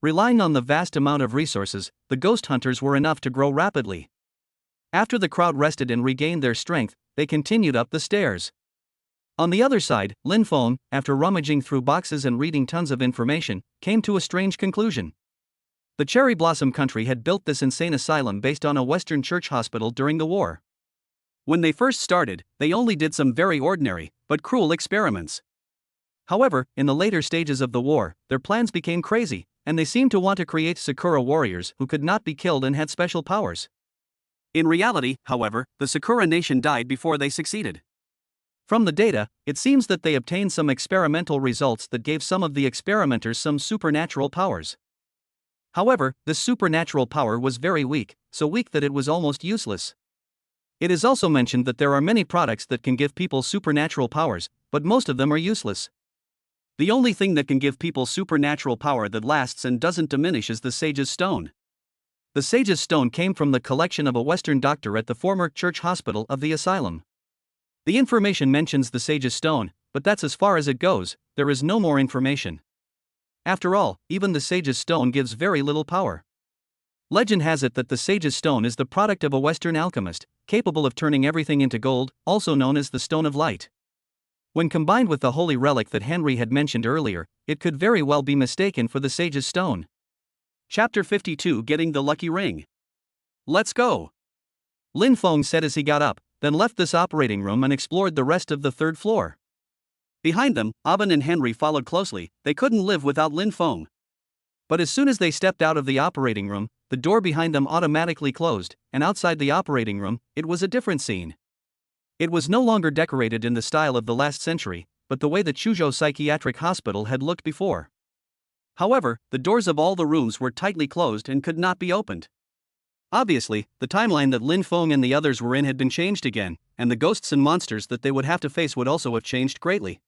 Relying on the vast amount of resources, the ghost hunters were enough to grow rapidly. After the crowd rested and regained their strength, they continued up the stairs. On the other side, Lin Feng, after rummaging through boxes and reading tons of information, came to a strange conclusion. The Cherry Blossom Country had built this insane asylum based on a Western church hospital during the war. When they first started, they only did some very ordinary, but cruel experiments. However, in the later stages of the war, their plans became crazy, and they seemed to want to create Sakura warriors who could not be killed and had special powers. In reality, however, the Sakura nation died before they succeeded. From the data, it seems that they obtained some experimental results that gave some of the experimenters some supernatural powers. However, this supernatural power was very weak, so weak that it was almost useless. It is also mentioned that there are many products that can give people supernatural powers, but most of them are useless. The only thing that can give people supernatural power that lasts and doesn't diminish is the Sage's Stone. The Sage's Stone came from the collection of a Western doctor at the former church hospital of the asylum. The information mentions the Sage's Stone, but that's as far as it goes. There is no more information. After all, even the Sage's Stone gives very little power. Legend has it that the Sage's Stone is the product of a Western alchemist, capable of turning everything into gold, also known as the Stone of Light. When combined with the holy relic that Henry had mentioned earlier, it could very well be mistaken for the Sage's Stone. Chapter 52: Getting the Lucky Ring. Let's go! Lin Feng said as he got up, then left this operating room and explored the rest of the third floor. Behind them, Aben and Henry followed closely. They couldn't live without Lin Feng. But as soon as they stepped out of the operating room, the door behind them automatically closed, and outside the operating room, it was a different scene. It was no longer decorated in the style of the last century, but the way the Chuzhou Psychiatric Hospital had looked before. However, the doors of all the rooms were tightly closed and could not be opened. Obviously, the timeline that Lin Feng and the others were in had been changed again, and the ghosts and monsters that they would have to face would also have changed greatly.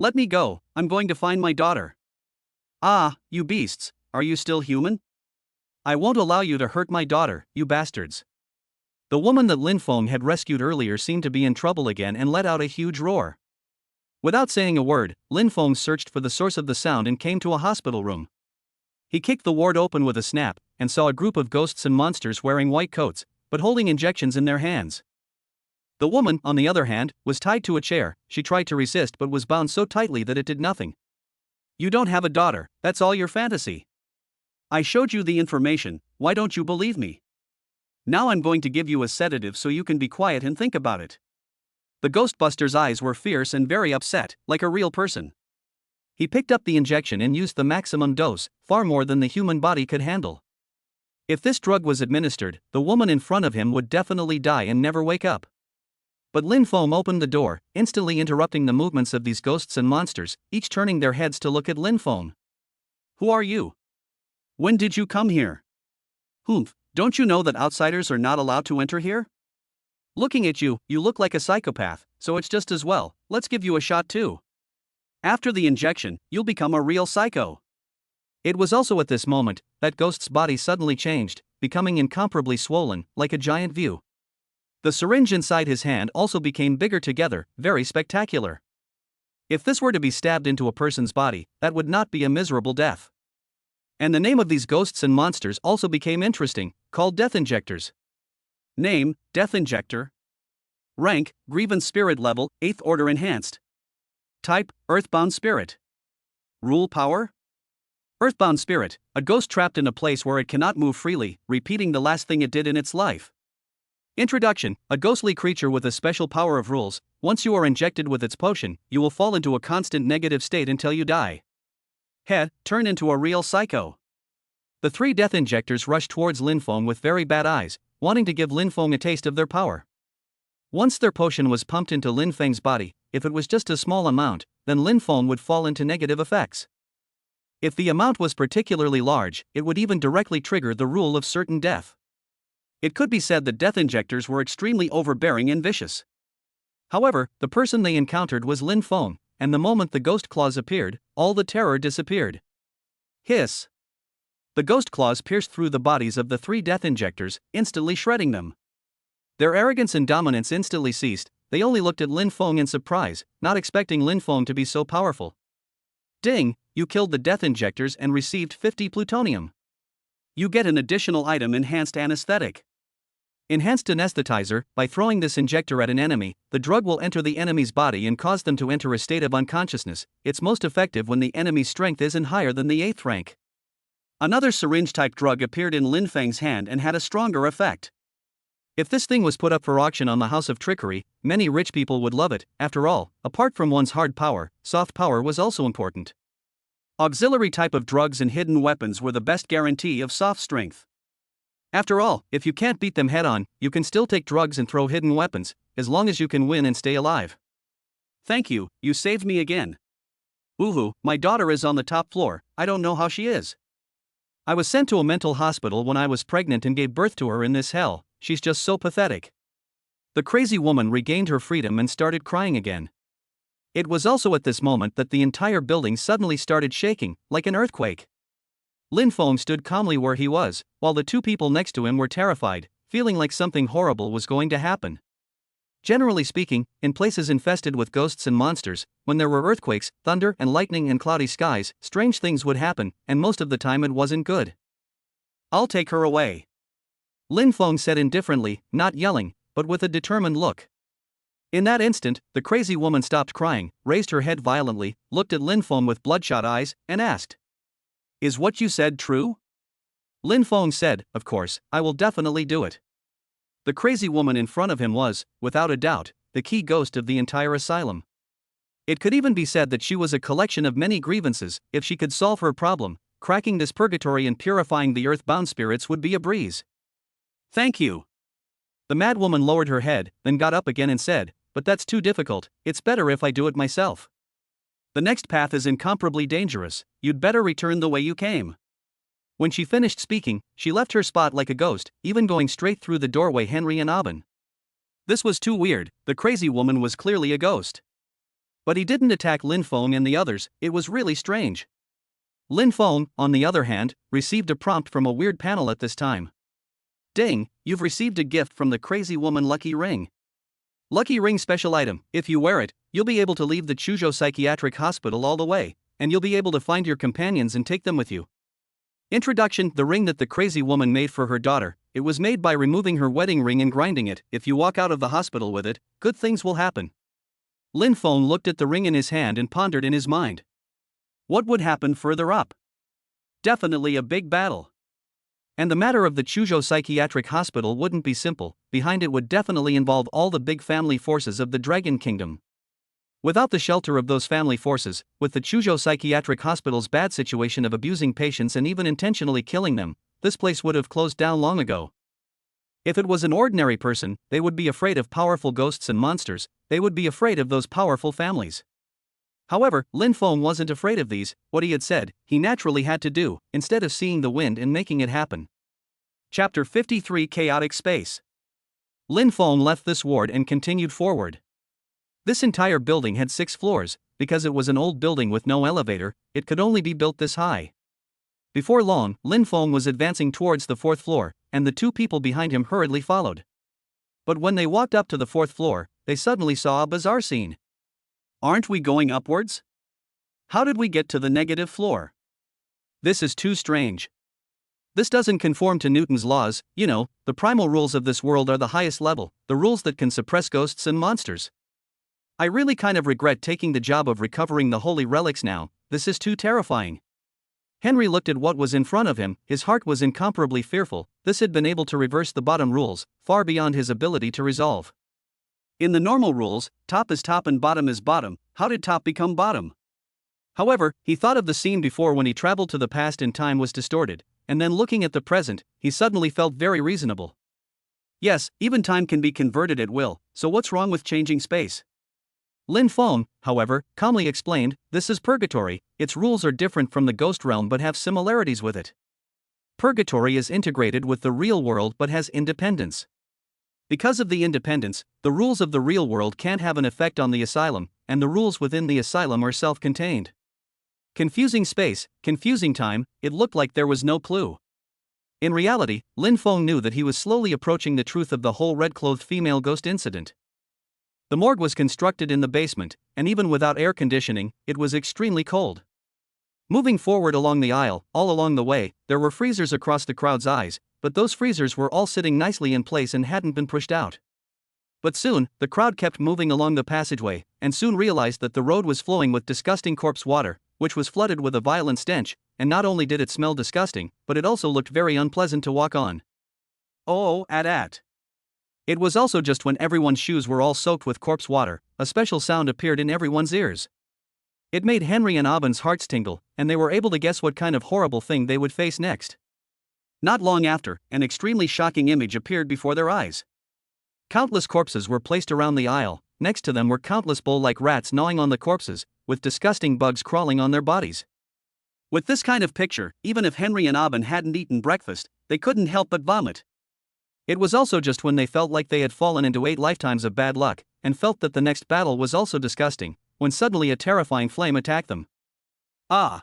Let me go, I'm going to find my daughter. Ah, you beasts, are you still human? I won't allow you to hurt my daughter, you bastards. The woman that Lin Feng had rescued earlier seemed to be in trouble again and let out a huge roar. Without saying a word, Lin Feng searched for the source of the sound and came to a hospital room. He kicked the ward open with a snap, and saw a group of ghosts and monsters wearing white coats, but holding injections in their hands. The woman, on the other hand, was tied to a chair. She tried to resist but was bound so tightly that it did nothing. You don't have a daughter, that's all your fantasy. I showed you the information, why don't you believe me? Now I'm going to give you a sedative so you can be quiet and think about it. The Ghostbuster's eyes were fierce and very upset, like a real person. He picked up the injection and used the maximum dose, far more than the human body could handle. If this drug was administered, the woman in front of him would definitely die and never wake up. But Lin Feng opened the door, instantly interrupting the movements of these ghosts and monsters, each turning their heads to look at Lin Feng. Who are you? When did you come here? Humph, don't you know that outsiders are not allowed to enter here? Looking at you, you look like a psychopath, so it's just as well, let's give you a shot too. After the injection, you'll become a real psycho. It was also at this moment that Ghost's body suddenly changed, becoming incomparably swollen, like a giant view. The syringe inside his hand also became bigger together, very spectacular. If this were to be stabbed into a person's body, that would not be a miserable death. And the name of these ghosts and monsters also became interesting, called Death Injectors. Name, Death Injector. Rank, Grievance Spirit Level, 8th Order Enhanced. Type, Earthbound Spirit. Rule Power? Earthbound Spirit, a ghost trapped in a place where it cannot move freely, repeating the last thing it did in its life. Introduction, a ghostly creature with a special power of rules. Once you are injected with its potion, you will fall into a constant negative state until you die. Head, turn into a real psycho. The three Death Injectors rushed towards Lin Feng with very bad eyes, wanting to give Lin Feng a taste of their power. Once their potion was pumped into Lin Feng's body, if it was just a small amount, then Lin Feng would fall into negative effects. If the amount was particularly large, it would even directly trigger the rule of certain death. It could be said that Death Injectors were extremely overbearing and vicious. However, the person they encountered was Lin Feng, and the moment the ghost claws appeared, all the terror disappeared. Hiss! The ghost claws pierced through the bodies of the three Death Injectors, instantly shredding them. Their arrogance and dominance instantly ceased. They only looked at Lin Feng in surprise, not expecting Lin Feng to be so powerful. Ding! You killed the Death Injectors and received 50 plutonium. You get an additional item, Enhanced Anesthetic. Enhanced Anesthetizer. By throwing this injector at an enemy, the drug will enter the enemy's body and cause them to enter a state of unconsciousness. It's most effective when the enemy's strength isn't higher than the 8th rank. Another syringe-type drug appeared in Lin Feng's hand and had a stronger effect. If this thing was put up for auction on the House of Trickery, many rich people would love it. After all, apart from one's hard power, soft power was also important. Auxiliary type of drugs and hidden weapons were the best guarantee of soft strength. After all, if you can't beat them head-on, you can still take drugs and throw hidden weapons, as long as you can win and stay alive. Thank you, you saved me again. Uhu, my daughter is on the top floor, I don't know how she is. I was sent to a mental hospital when I was pregnant and gave birth to her in this hell, she's just so pathetic. The crazy woman regained her freedom and started crying again. It was also at this moment that the entire building suddenly started shaking, like an earthquake. Lin Feng stood calmly where he was, while the two people next to him were terrified, feeling like something horrible was going to happen. Generally speaking, in places infested with ghosts and monsters, when there were earthquakes, thunder and lightning and cloudy skies, strange things would happen, and most of the time it wasn't good. I'll take her away. Lin Feng said indifferently, not yelling, but with a determined look. In that instant, the crazy woman stopped crying, raised her head violently, looked at Lin Feng with bloodshot eyes, and asked, "Is what you said true?" Lin Feng said, "Of course, I will definitely do it." The crazy woman in front of him was, without a doubt, the key ghost of the entire asylum. It could even be said that she was a collection of many grievances. If she could solve her problem, cracking this purgatory and purifying the earth-bound spirits would be a breeze. Thank you. The madwoman lowered her head, then got up again and said, "But that's too difficult, it's better if I do it myself. The next path is incomparably dangerous, you'd better return the way you came." When she finished speaking, she left her spot like a ghost, even going straight through the doorway Henry and Aben. This was too weird, the crazy woman was clearly a ghost. But he didn't attack Lin Feng and the others, it was really strange. Lin Feng, on the other hand, received a prompt from a weird panel at this time. Ding, you've received a gift from the crazy woman Lucky Ring. Lucky Ring special item, if you wear it, you'll be able to leave the Chuzhou Psychiatric Hospital all the way, and you'll be able to find your companions and take them with you. Introduction: the ring that the crazy woman made for her daughter, it was made by removing her wedding ring and grinding it. If you walk out of the hospital with it, good things will happen. Lin Feng looked at the ring in his hand and pondered in his mind. What would happen further up? Definitely a big battle. And the matter of the Chuzhou Psychiatric Hospital wouldn't be simple, behind it would definitely involve all the big family forces of the Dragon Kingdom. Without the shelter of those family forces, with the Chuzhou Psychiatric Hospital's bad situation of abusing patients and even intentionally killing them, this place would have closed down long ago. If it was an ordinary person, they would be afraid of powerful ghosts and monsters, they would be afraid of those powerful families. However, Lin Feng wasn't afraid of these, what he had said, he naturally had to do, instead of seeing the wind and making it happen. Chapter 53: Chaotic Space. Lin Feng left this ward and continued forward. This entire building had 6 floors, because it was an old building with no elevator, it could only be built this high. Before long, Lin Feng was advancing towards the 4th floor, and the 2 people behind him hurriedly followed. But when they walked up to the 4th floor, they suddenly saw a bizarre scene. Aren't we going upwards? How did we get to the negative floor? This is too strange. This doesn't conform to Newton's laws, you know, the primal rules of this world are the highest level, the rules that can suppress ghosts and monsters. I really kind of regret taking the job of recovering the holy relics now, this is too terrifying. Henry looked at what was in front of him, his heart was incomparably fearful, this had been able to reverse the bottom rules, far beyond his ability to resolve. In the normal rules, top is top and bottom is bottom, how did top become bottom? However, he thought of the scene before when he traveled to the past and time was distorted, and then looking at the present, he suddenly felt very reasonable. Yes, even time can be converted at will, so what's wrong with changing space? Lin Feng, however, calmly explained, this is purgatory, its rules are different from the ghost realm but have similarities with it. Purgatory is integrated with the real world but has independence. Because of the independence, the rules of the real world can't have an effect on the asylum, and the rules within the asylum are self-contained. Confusing space, confusing time, it looked like there was no clue. In reality, Lin Feng knew that he was slowly approaching the truth of the whole red-clothed female ghost incident. The morgue was constructed in the basement, and even without air conditioning, it was extremely cold. Moving forward along the aisle, all along the way, there were freezers across the crowd's eyes, but those freezers were all sitting nicely in place and hadn't been pushed out. But soon, the crowd kept moving along the passageway, and soon realized that the road was flowing with disgusting corpse water, which was flooded with a violent stench, and not only did it smell disgusting, but it also looked very unpleasant to walk on. Oh, at. It was also just when everyone's shoes were all soaked with corpse water, a special sound appeared in everyone's ears. It made Henry and Aben's hearts tingle, and they were able to guess what kind of horrible thing they would face next. Not long after, an extremely shocking image appeared before their eyes. Countless corpses were placed around the aisle, next to them were countless bowl-like rats gnawing on the corpses, with disgusting bugs crawling on their bodies. With this kind of picture, even if Henry and Aben hadn't eaten breakfast, they couldn't help but vomit. It was also just when they felt like they had fallen into 8 lifetimes of bad luck, and felt that the next battle was also disgusting, when suddenly a terrifying flame attacked them. Ah!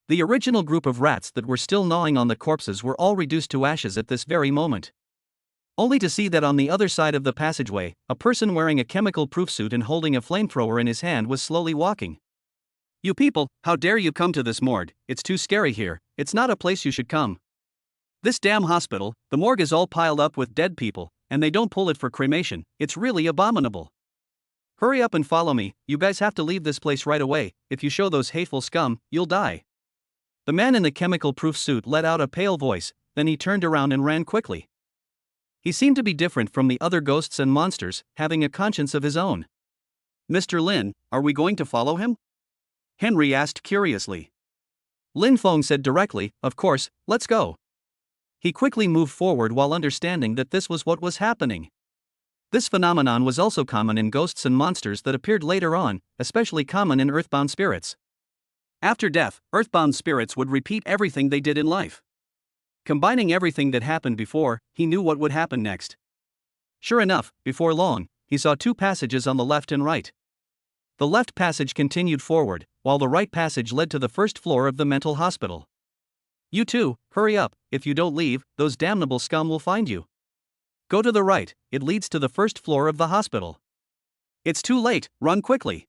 The original group of rats that were still gnawing on the corpses were all reduced to ashes at this very moment. Only to see that on the other side of the passageway, a person wearing a chemical-proof suit and holding a flamethrower in his hand was slowly walking. "You people, how dare you come to this morgue? It's too scary here, it's not a place you should come. This damn hospital, the morgue is all piled up with dead people, and they don't pull it for cremation, it's really abominable. Hurry up and follow me, you guys have to leave this place right away, if you show those hateful scum, you'll die." The man in the chemical-proof suit let out a pale voice, then he turned around and ran quickly. He seemed to be different from the other ghosts and monsters, having a conscience of his own. "Mr. Lin, are we going to follow him?" Henry asked curiously. Lin Feng said directly, "Of course, let's go." He quickly moved forward while understanding that this was what was happening. This phenomenon was also common in ghosts and monsters that appeared later on, especially common in earthbound spirits. After death, earthbound spirits would repeat everything they did in life. Combining everything that happened before, he knew what would happen next. Sure enough, before long, he saw 2 passages on the left and right. The left passage continued forward, while the right passage led to the first floor of the mental hospital. "You two, hurry up, if you don't leave, those damnable scum will find you. Go to the right, it leads to the first floor of the hospital." "It's too late, run quickly."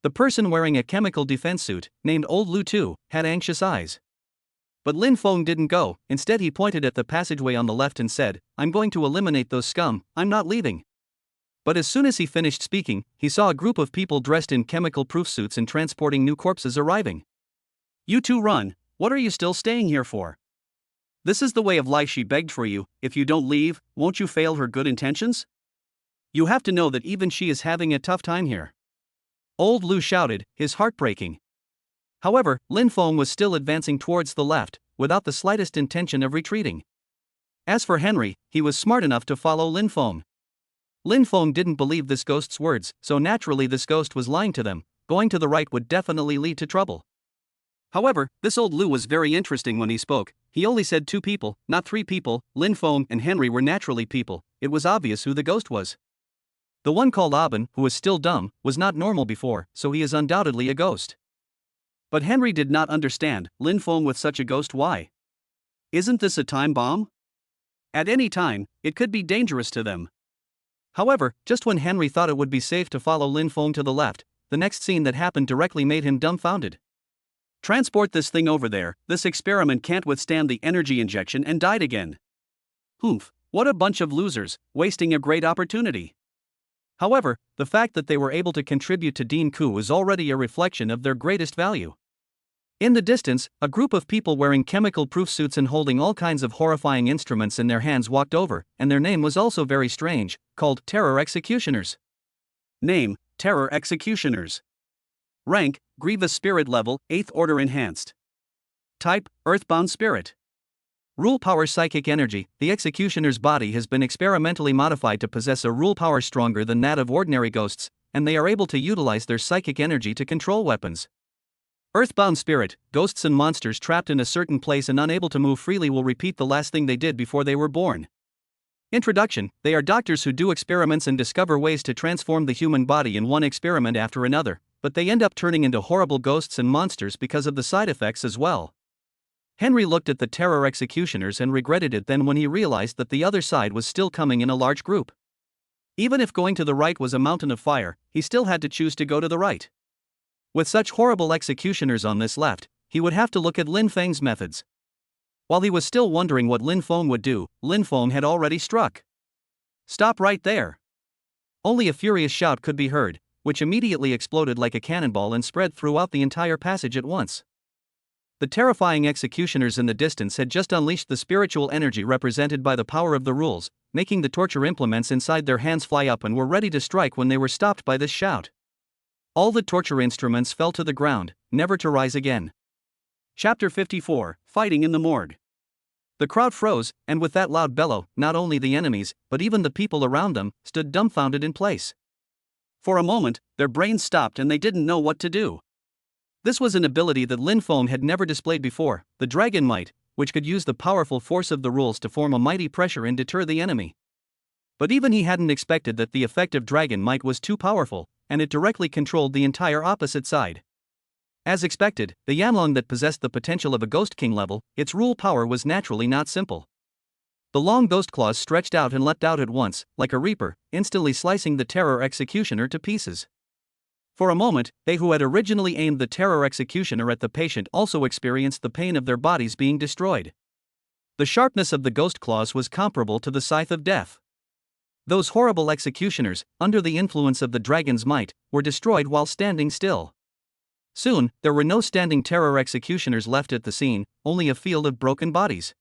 The person wearing a chemical defense suit, named Old Lu Tu, had anxious eyes. But Lin Feng didn't go, instead he pointed at the passageway on the left and said, "I'm going to eliminate those scum, I'm not leaving." But as soon as he finished speaking, he saw a group of people dressed in chemical-proof suits and transporting new corpses arriving. "You two run, what are you still staying here for? This is the way of life she begged for you, if you don't leave, won't you fail her good intentions? You have to know that even she is having a tough time here." Old Lu shouted, his heart breaking. However, Lin Feng was still advancing towards the left, without the slightest intention of retreating. As for Henry, he was smart enough to follow Lin Feng. Lin Feng didn't believe this ghost's words, so naturally this ghost was lying to them. Going to the right would definitely lead to trouble. However, this old Lu was very interesting when he spoke. He only said 2 people, not 3 people. Lin Feng and Henry were naturally people. It was obvious who the ghost was. The one called Aben, who was still dumb, was not normal before, so he is undoubtedly a ghost. But Henry did not understand, Lin Feng with such a ghost, why? Isn't this a time bomb? At any time, it could be dangerous to them. However, just when Henry thought it would be safe to follow Lin Feng to the left, the next scene that happened directly made him dumbfounded. "Transport this thing over there, this experiment can't withstand the energy injection and died again. Humph, what a bunch of losers, wasting a great opportunity." However, the fact that they were able to contribute to Dean Ku was already a reflection of their greatest value. In the distance, a group of people wearing chemical-proof suits and holding all kinds of horrifying instruments in their hands walked over, and their name was also very strange, called Terror Executioners. Name, Terror Executioners. Rank, Grievous Spirit Level, 8th Order Enhanced. Type, Earthbound Spirit. Rule power psychic energy. The executioner's body has been experimentally modified to possess a rule power stronger than that of ordinary ghosts, and they are able to utilize their psychic energy to control weapons. Earthbound spirit. Ghosts and monsters trapped in a certain place and unable to move freely will repeat the last thing they did before they were born. Introduction. They are doctors who do experiments and discover ways to transform the human body in one experiment after another, but they end up turning into horrible ghosts and monsters because of the side effects as well. Henry looked at the terror executioners and regretted it then when he realized that the other side was still coming in a large group. Even if going to the right was a mountain of fire, he still had to choose to go to the right. With such horrible executioners on this left, he would have to look at Lin Feng's methods. While he was still wondering what Lin Feng would do, Lin Feng had already struck. "Stop right there!" Only a furious shout could be heard, which immediately exploded like a cannonball and spread throughout the entire passage at once. The terrifying executioners in the distance had just unleashed the spiritual energy represented by the power of the rules, making the torture implements inside their hands fly up and were ready to strike when they were stopped by this shout. All the torture instruments fell to the ground, never to rise again. Chapter 54, Fighting in the Morgue. The crowd froze, and with that loud bellow, not only the enemies, but even the people around them, stood dumbfounded in place. For a moment, their brains stopped and they didn't know what to do. This was an ability that Lin Feng had never displayed before, the Dragon Might, which could use the powerful force of the rules to form a mighty pressure and deter the enemy. But even he hadn't expected that the effective Dragon Might was too powerful, and it directly controlled the entire opposite side. As expected, the Yanlong that possessed the potential of a Ghost King level, its rule power was naturally not simple. The long ghost claws stretched out and leapt out at once, like a reaper, instantly slicing the Terror Executioner to pieces. For a moment, they who had originally aimed the Terror Executioner at the patient also experienced the pain of their bodies being destroyed. The sharpness of the ghost claws was comparable to the scythe of death. Those horrible executioners, under the influence of the dragon's might, were destroyed while standing still. Soon, there were no standing Terror Executioners left at the scene, only a field of broken bodies.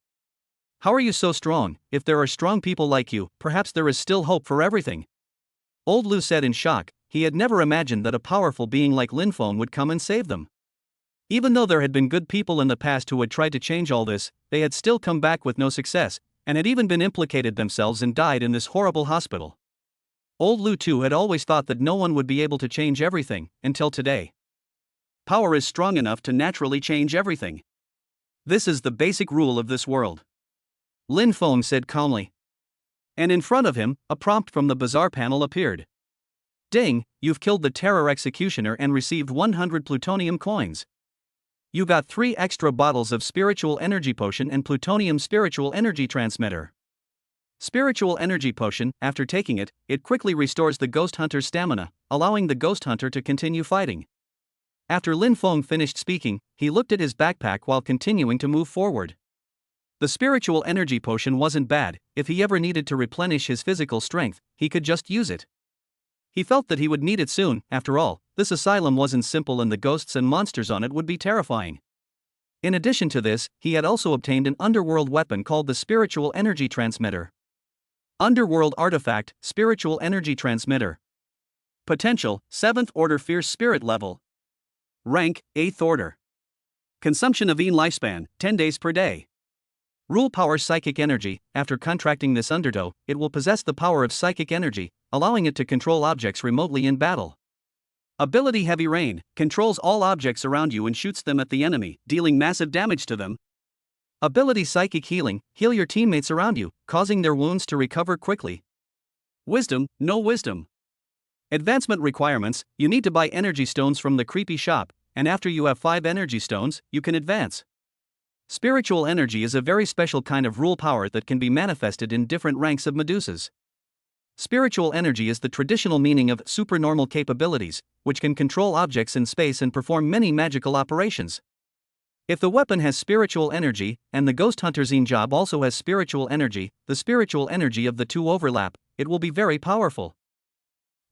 How are you so strong? If there are strong people like you, perhaps there is still hope for everything. Old Lu said in shock. He had never imagined that a powerful being like Lin Feng would come and save them. Even though there had been good people in the past who had tried to change all this, they had still come back with no success, and had even been implicated themselves and died in this horrible hospital. Old Lu too had always thought that no one would be able to change everything, until today. Power is strong enough to naturally change everything. This is the basic rule of this world. Lin Feng said calmly. And in front of him, a prompt from the bazaar panel appeared. Ding, you've killed the Terror Executioner and received 100 plutonium coins. You got 3 extra bottles of Spiritual Energy Potion and Plutonium Spiritual Energy Transmitter. Spiritual Energy Potion, after taking it, it quickly restores the Ghost Hunter's stamina, allowing the Ghost Hunter to continue fighting. After Lin Feng finished speaking, he looked at his backpack while continuing to move forward. The Spiritual Energy Potion wasn't bad. If he ever needed to replenish his physical strength, he could just use it. He felt that he would need it soon. After all, this asylum wasn't simple and the ghosts and monsters on it would be terrifying. In addition to this, he had also obtained an underworld weapon called the Spiritual Energy Transmitter. Underworld Artifact, Spiritual Energy Transmitter. Potential, 7th Order Fierce Spirit Level. Rank, 8th Order. Consumption of lifespan, 10 days per day. Rule power Psychic Energy. After contracting this undertow, it will possess the power of psychic energy, allowing it to control objects remotely in battle. Ability Heavy Rain. Controls all objects around you and shoots them at the enemy, dealing massive damage to them. Ability Psychic Healing. Heal your teammates around you, causing their wounds to recover quickly. Wisdom. No wisdom. Advancement requirements. You need to buy energy stones from the creepy shop, and after you have 5 energy stones, you can advance. Spiritual energy is a very special kind of rule power that can be manifested in different ranks of Medusas. Spiritual energy is the traditional meaning of supernormal capabilities, which can control objects in space and perform many magical operations. If the weapon has spiritual energy, and the Ghost Hunter's job also has spiritual energy, the spiritual energy of the two overlap, it will be very powerful.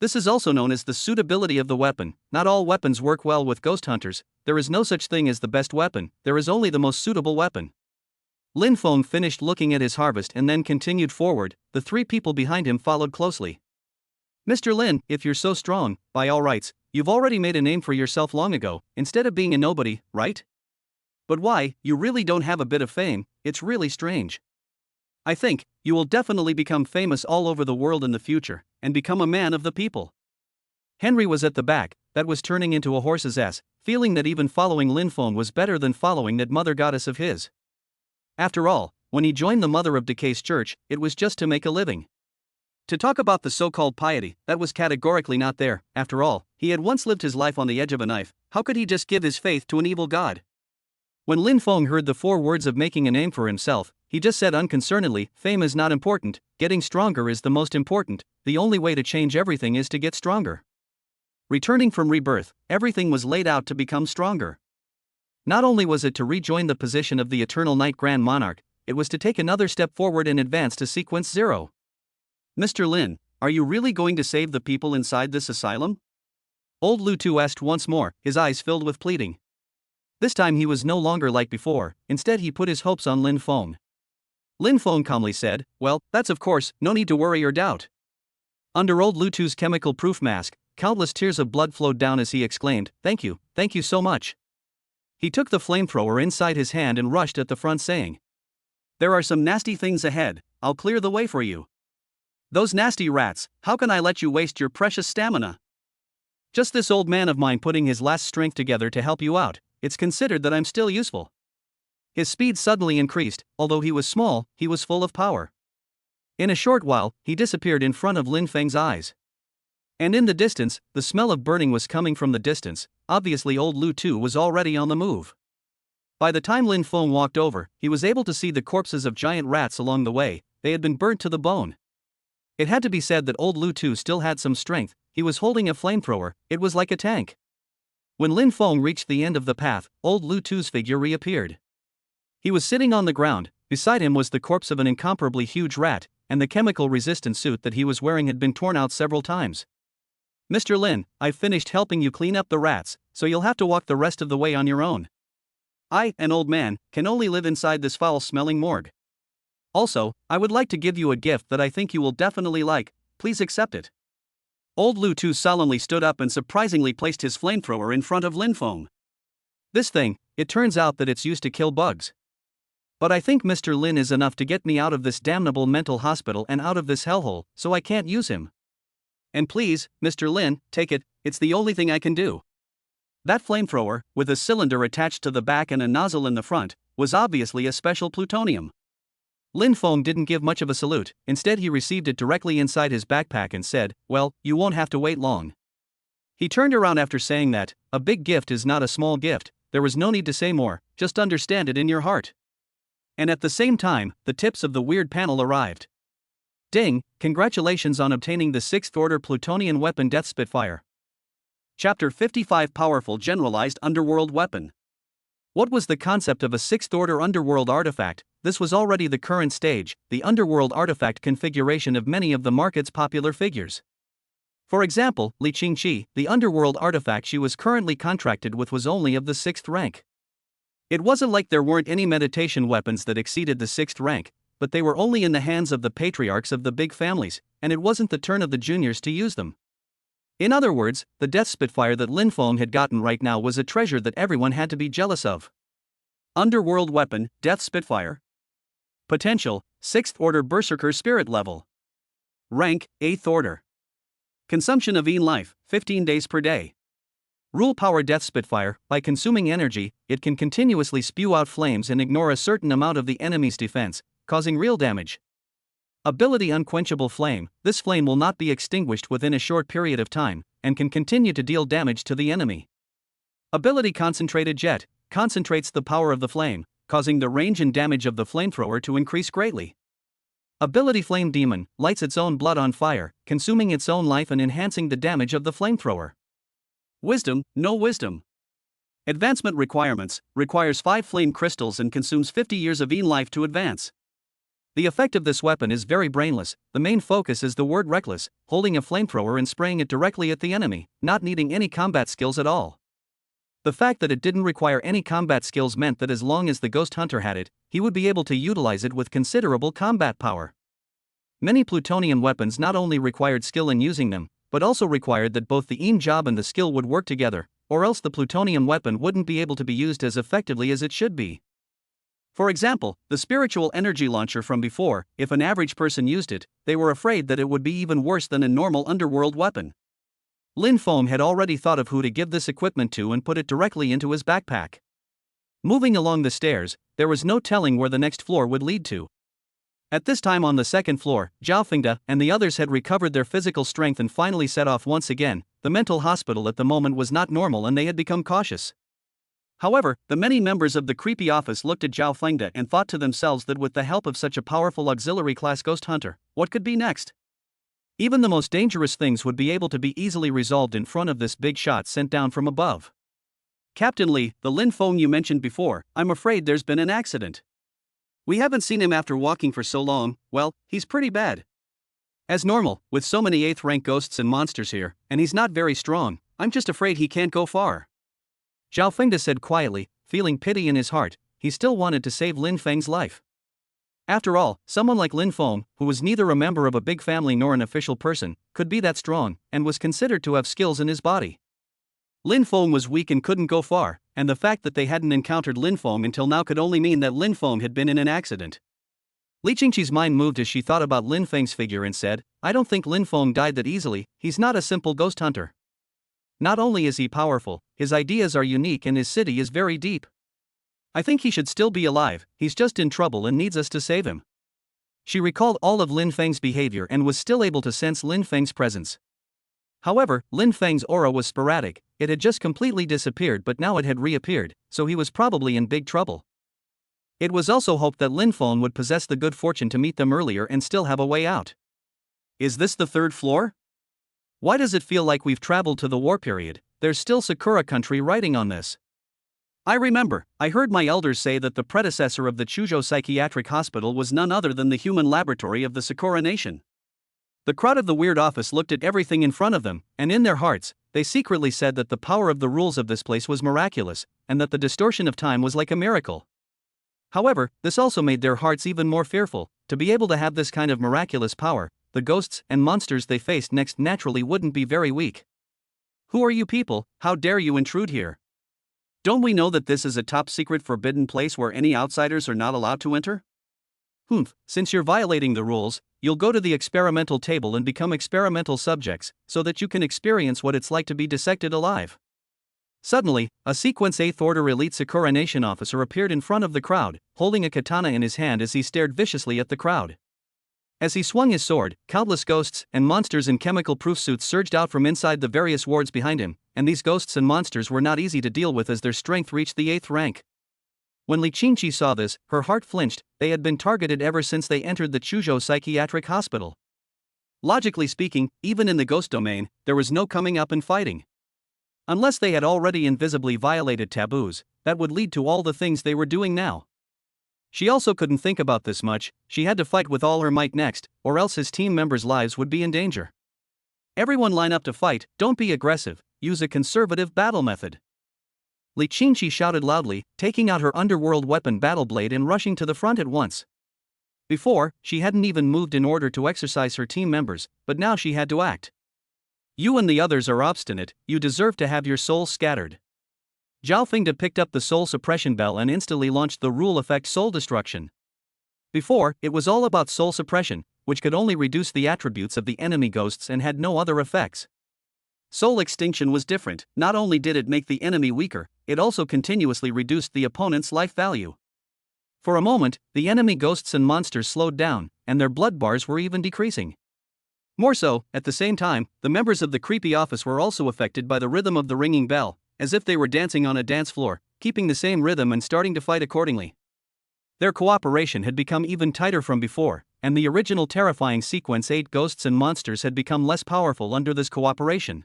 This is also known as the suitability of the weapon. Not all weapons work well with Ghost Hunters. There is no such thing as the best weapon, there is only the most suitable weapon. Lin Feng finished looking at his harvest and then continued forward. The 3 people behind him followed closely. Mr. Lin, if you're so strong, by all rights, you've already made a name for yourself long ago, instead of being a nobody, right? But why, you really don't have a bit of fame, it's really strange. I think, you will definitely become famous all over the world in the future, and become a man of the people. Henry was at the back, that was turning into a horse's ass, feeling that even following Lin Feng was better than following that mother goddess of his. After all, when he joined the Mother of Decay's church, it was just to make a living. To talk about the so-called piety, that was categorically not there. After all, he had once lived his life on the edge of a knife. How could he just give his faith to an evil god? When Lin Feng heard the 4 words of making a name for himself, he just said unconcernedly, fame is not important, getting stronger is the most important, the only way to change everything is to get stronger. Returning from rebirth, everything was laid out to become stronger. Not only was it to rejoin the position of the Eternal Night Grand Monarch, it was to take another step forward and advance to Sequence 0. Mr. Lin, are you really going to save the people inside this asylum? Old Lu Tu asked once more, his eyes filled with pleading. This time he was no longer like before, instead he put his hopes on Lin Feng. Lin Feng calmly said, well, that's of course, no need to worry or doubt. Under old Lu Tu's chemical-proof mask, countless tears of blood flowed down as he exclaimed, thank you so much. He took the flamethrower inside his hand and rushed at the front saying, there are some nasty things ahead, I'll clear the way for you. Those nasty rats, how can I let you waste your precious stamina? Just this old man of mine putting his last strength together to help you out, it's considered that I'm still useful. His speed suddenly increased, although he was small, he was full of power. In a short while, he disappeared in front of Lin Feng's eyes. And in the distance, the smell of burning was coming from the distance. Obviously old Lu Tu was already on the move. By the time Lin Feng walked over, he was able to see the corpses of giant rats along the way. They had been burnt to the bone. It had to be said that old Lu Tu still had some strength. He was holding a flamethrower. It was like a tank. When Lin Feng reached the end of the path, old Lu Tu's figure reappeared. He was sitting on the ground. Beside him was the corpse of an incomparably huge rat, and the chemical-resistant suit that he was wearing had been torn out several times. Mr. Lin, I've finished helping you clean up the rats, so you'll have to walk the rest of the way on your own. I, an old man, can only live inside this foul-smelling morgue. Also, I would like to give you a gift that I think you will definitely like. Please accept it. Old Lu Tu solemnly stood up and surprisingly placed his flamethrower in front of Lin Feng. This thing, it turns out that it's used to kill bugs. But I think Mr. Lin is enough to get me out of this damnable mental hospital and out of this hellhole, so I can't use him. And please, Mr. Lin, take it, it's the only thing I can do. That flamethrower, with a cylinder attached to the back and a nozzle in the front, was obviously a special plutonium. Lin Feng didn't give much of a salute, instead he received it directly inside his backpack and said, well, you won't have to wait long. He turned around after saying that, a big gift is not a small gift, there was no need to say more, just understand it in your heart. And at the same time, the tips of the weird panel arrived. Ding, congratulations on obtaining the 6th Order Plutonian Weapon Death Spitfire. Chapter 55 Powerful Generalized Underworld Weapon. What was the concept of a 6th Order Underworld artifact? This was already the current stage, the Underworld artifact configuration of many of the market's popular figures. For example, Li Qingqi, the Underworld artifact she was currently contracted with was only of the 6th rank. It wasn't like there weren't any meditation weapons that exceeded the 6th rank, but they were only in the hands of the patriarchs of the big families, and it wasn't the turn of the juniors to use them. In other words, the Death Spitfire that Lin Feng had gotten right now was a treasure that everyone had to be jealous of. Underworld weapon, Death Spitfire. Potential, 6th Order Berserker Spirit level. Rank, 8th Order. Consumption of life, 15 days per day. Rule power Death Spitfire, by consuming energy, it can continuously spew out flames and ignore a certain amount of the enemy's defense, causing real damage. Ability Unquenchable Flame, this flame will not be extinguished within a short period of time, and can continue to deal damage to the enemy. Ability Concentrated Jet, concentrates the power of the flame, causing the range and damage of the flamethrower to increase greatly. Ability Flame Demon, lights its own blood on fire, consuming its own life and enhancing the damage of the flamethrower. Wisdom, no wisdom. Advancement requirements, requires 5 flame crystals and consumes 50 years of life to advance. The effect of this weapon is very brainless. The main focus is the word reckless, holding a flamethrower and spraying it directly at the enemy, not needing any combat skills at all. The fact that it didn't require any combat skills meant that as long as the ghost hunter had it, he would be able to utilize it with considerable combat power. Many plutonium weapons not only required skill in using them, but also required that both the job and the skill would work together, or else the plutonium weapon wouldn't be able to be used as effectively as it should be. For example, the spiritual energy launcher from before, if an average person used it, they were afraid that it would be even worse than a normal underworld weapon. Lin Feng had already thought of who to give this equipment to and put it directly into his backpack. Moving along the stairs, there was no telling where the next floor would lead to. At this time on the 2nd floor, Zhao Fengde and the others had recovered their physical strength and finally set off once again. The mental hospital at the moment was not normal and they had become cautious. However, the many members of the creepy office looked at Zhao Fengde and thought to themselves that with the help of such a powerful auxiliary class ghost hunter, what could be next? Even the most dangerous things would be able to be easily resolved in front of this big shot sent down from above. Captain Li, the Lin Feng you mentioned before, I'm afraid there's been an accident. We haven't seen him after walking for so long. Well, he's pretty bad. As normal, with so many 8th rank ghosts and monsters here, and he's not very strong, I'm just afraid he can't go far. Zhao Fengde said quietly, feeling pity in his heart. He still wanted to save Lin Feng's life. After all, someone like Lin Feng, who was neither a member of a big family nor an official person, could be that strong, and was considered to have skills in his body. Lin Feng was weak and couldn't go far, and the fact that they hadn't encountered Lin Feng until now could only mean that Lin Feng had been in an accident. Li Qingqi's mind moved as she thought about Lin Feng's figure and said, I don't think Lin Feng died that easily, he's not a simple ghost hunter. Not only is he powerful, his ideas are unique and his city is very deep. I think he should still be alive, he's just in trouble and needs us to save him. She recalled all of Lin Feng's behavior and was still able to sense Lin Feng's presence. However, Lin Feng's aura was sporadic, it had just completely disappeared but now it had reappeared, so he was probably in big trouble. It was also hoped that Lin Feng would possess the good fortune to meet them earlier and still have a way out. Is this the third floor? Why does it feel like we've traveled to the war period? There's still Sakura country writing on this. I remember, I heard my elders say that the predecessor of the Chujo Psychiatric Hospital was none other than the human laboratory of the Sakura Nation. The crowd of the weird office looked at everything in front of them, and in their hearts, they secretly said that the power of the rules of this place was miraculous, and that the distortion of time was like a miracle. However, this also made their hearts even more fearful. To be able to have this kind of miraculous power, the ghosts and monsters they faced next naturally wouldn't be very weak. Who are you people? How dare you intrude here? Don't we know that this is a top secret forbidden place where any outsiders are not allowed to enter? Humph, since you're violating the rules, you'll go to the experimental table and become experimental subjects, so that you can experience what it's like to be dissected alive. Suddenly, a Sequence 8th Order Elite Sakura Nation officer appeared in front of the crowd, holding a katana in his hand as he stared viciously at the crowd. As he swung his sword, countless ghosts and monsters in chemical-proof suits surged out from inside the various wards behind him, and these ghosts and monsters were not easy to deal with as their strength reached the 8th rank. When Li Qingqi saw this, her heart flinched. They had been targeted ever since they entered the Chujo Psychiatric Hospital. Logically speaking, even in the ghost domain, there was no coming up and fighting. Unless they had already invisibly violated taboos, that would lead to all the things they were doing now. She also couldn't think about this much, she had to fight with all her might next, or else his team members' lives would be in danger. Everyone line up to fight, don't be aggressive, use a conservative battle method. Li Qingqi shouted loudly, taking out her underworld weapon battle blade and rushing to the front at once. Before, she hadn't even moved in order to exercise her team members, but now she had to act. You and the others are obstinate, you deserve to have your souls scattered. Zhao Fengde picked up the soul suppression bell and instantly launched the rule effect soul destruction. Before, it was all about soul suppression, which could only reduce the attributes of the enemy ghosts and had no other effects. Soul extinction was different, not only did it make the enemy weaker, it also continuously reduced the opponent's life value. For a moment, the enemy ghosts and monsters slowed down, and their blood bars were even decreasing. More so, at the same time, the members of the creepy office were also affected by the rhythm of the ringing bell, as if they were dancing on a dance floor, keeping the same rhythm and starting to fight accordingly. Their cooperation had become even tighter from before, and the original terrifying Sequence 8 ghosts and monsters had become less powerful under this cooperation.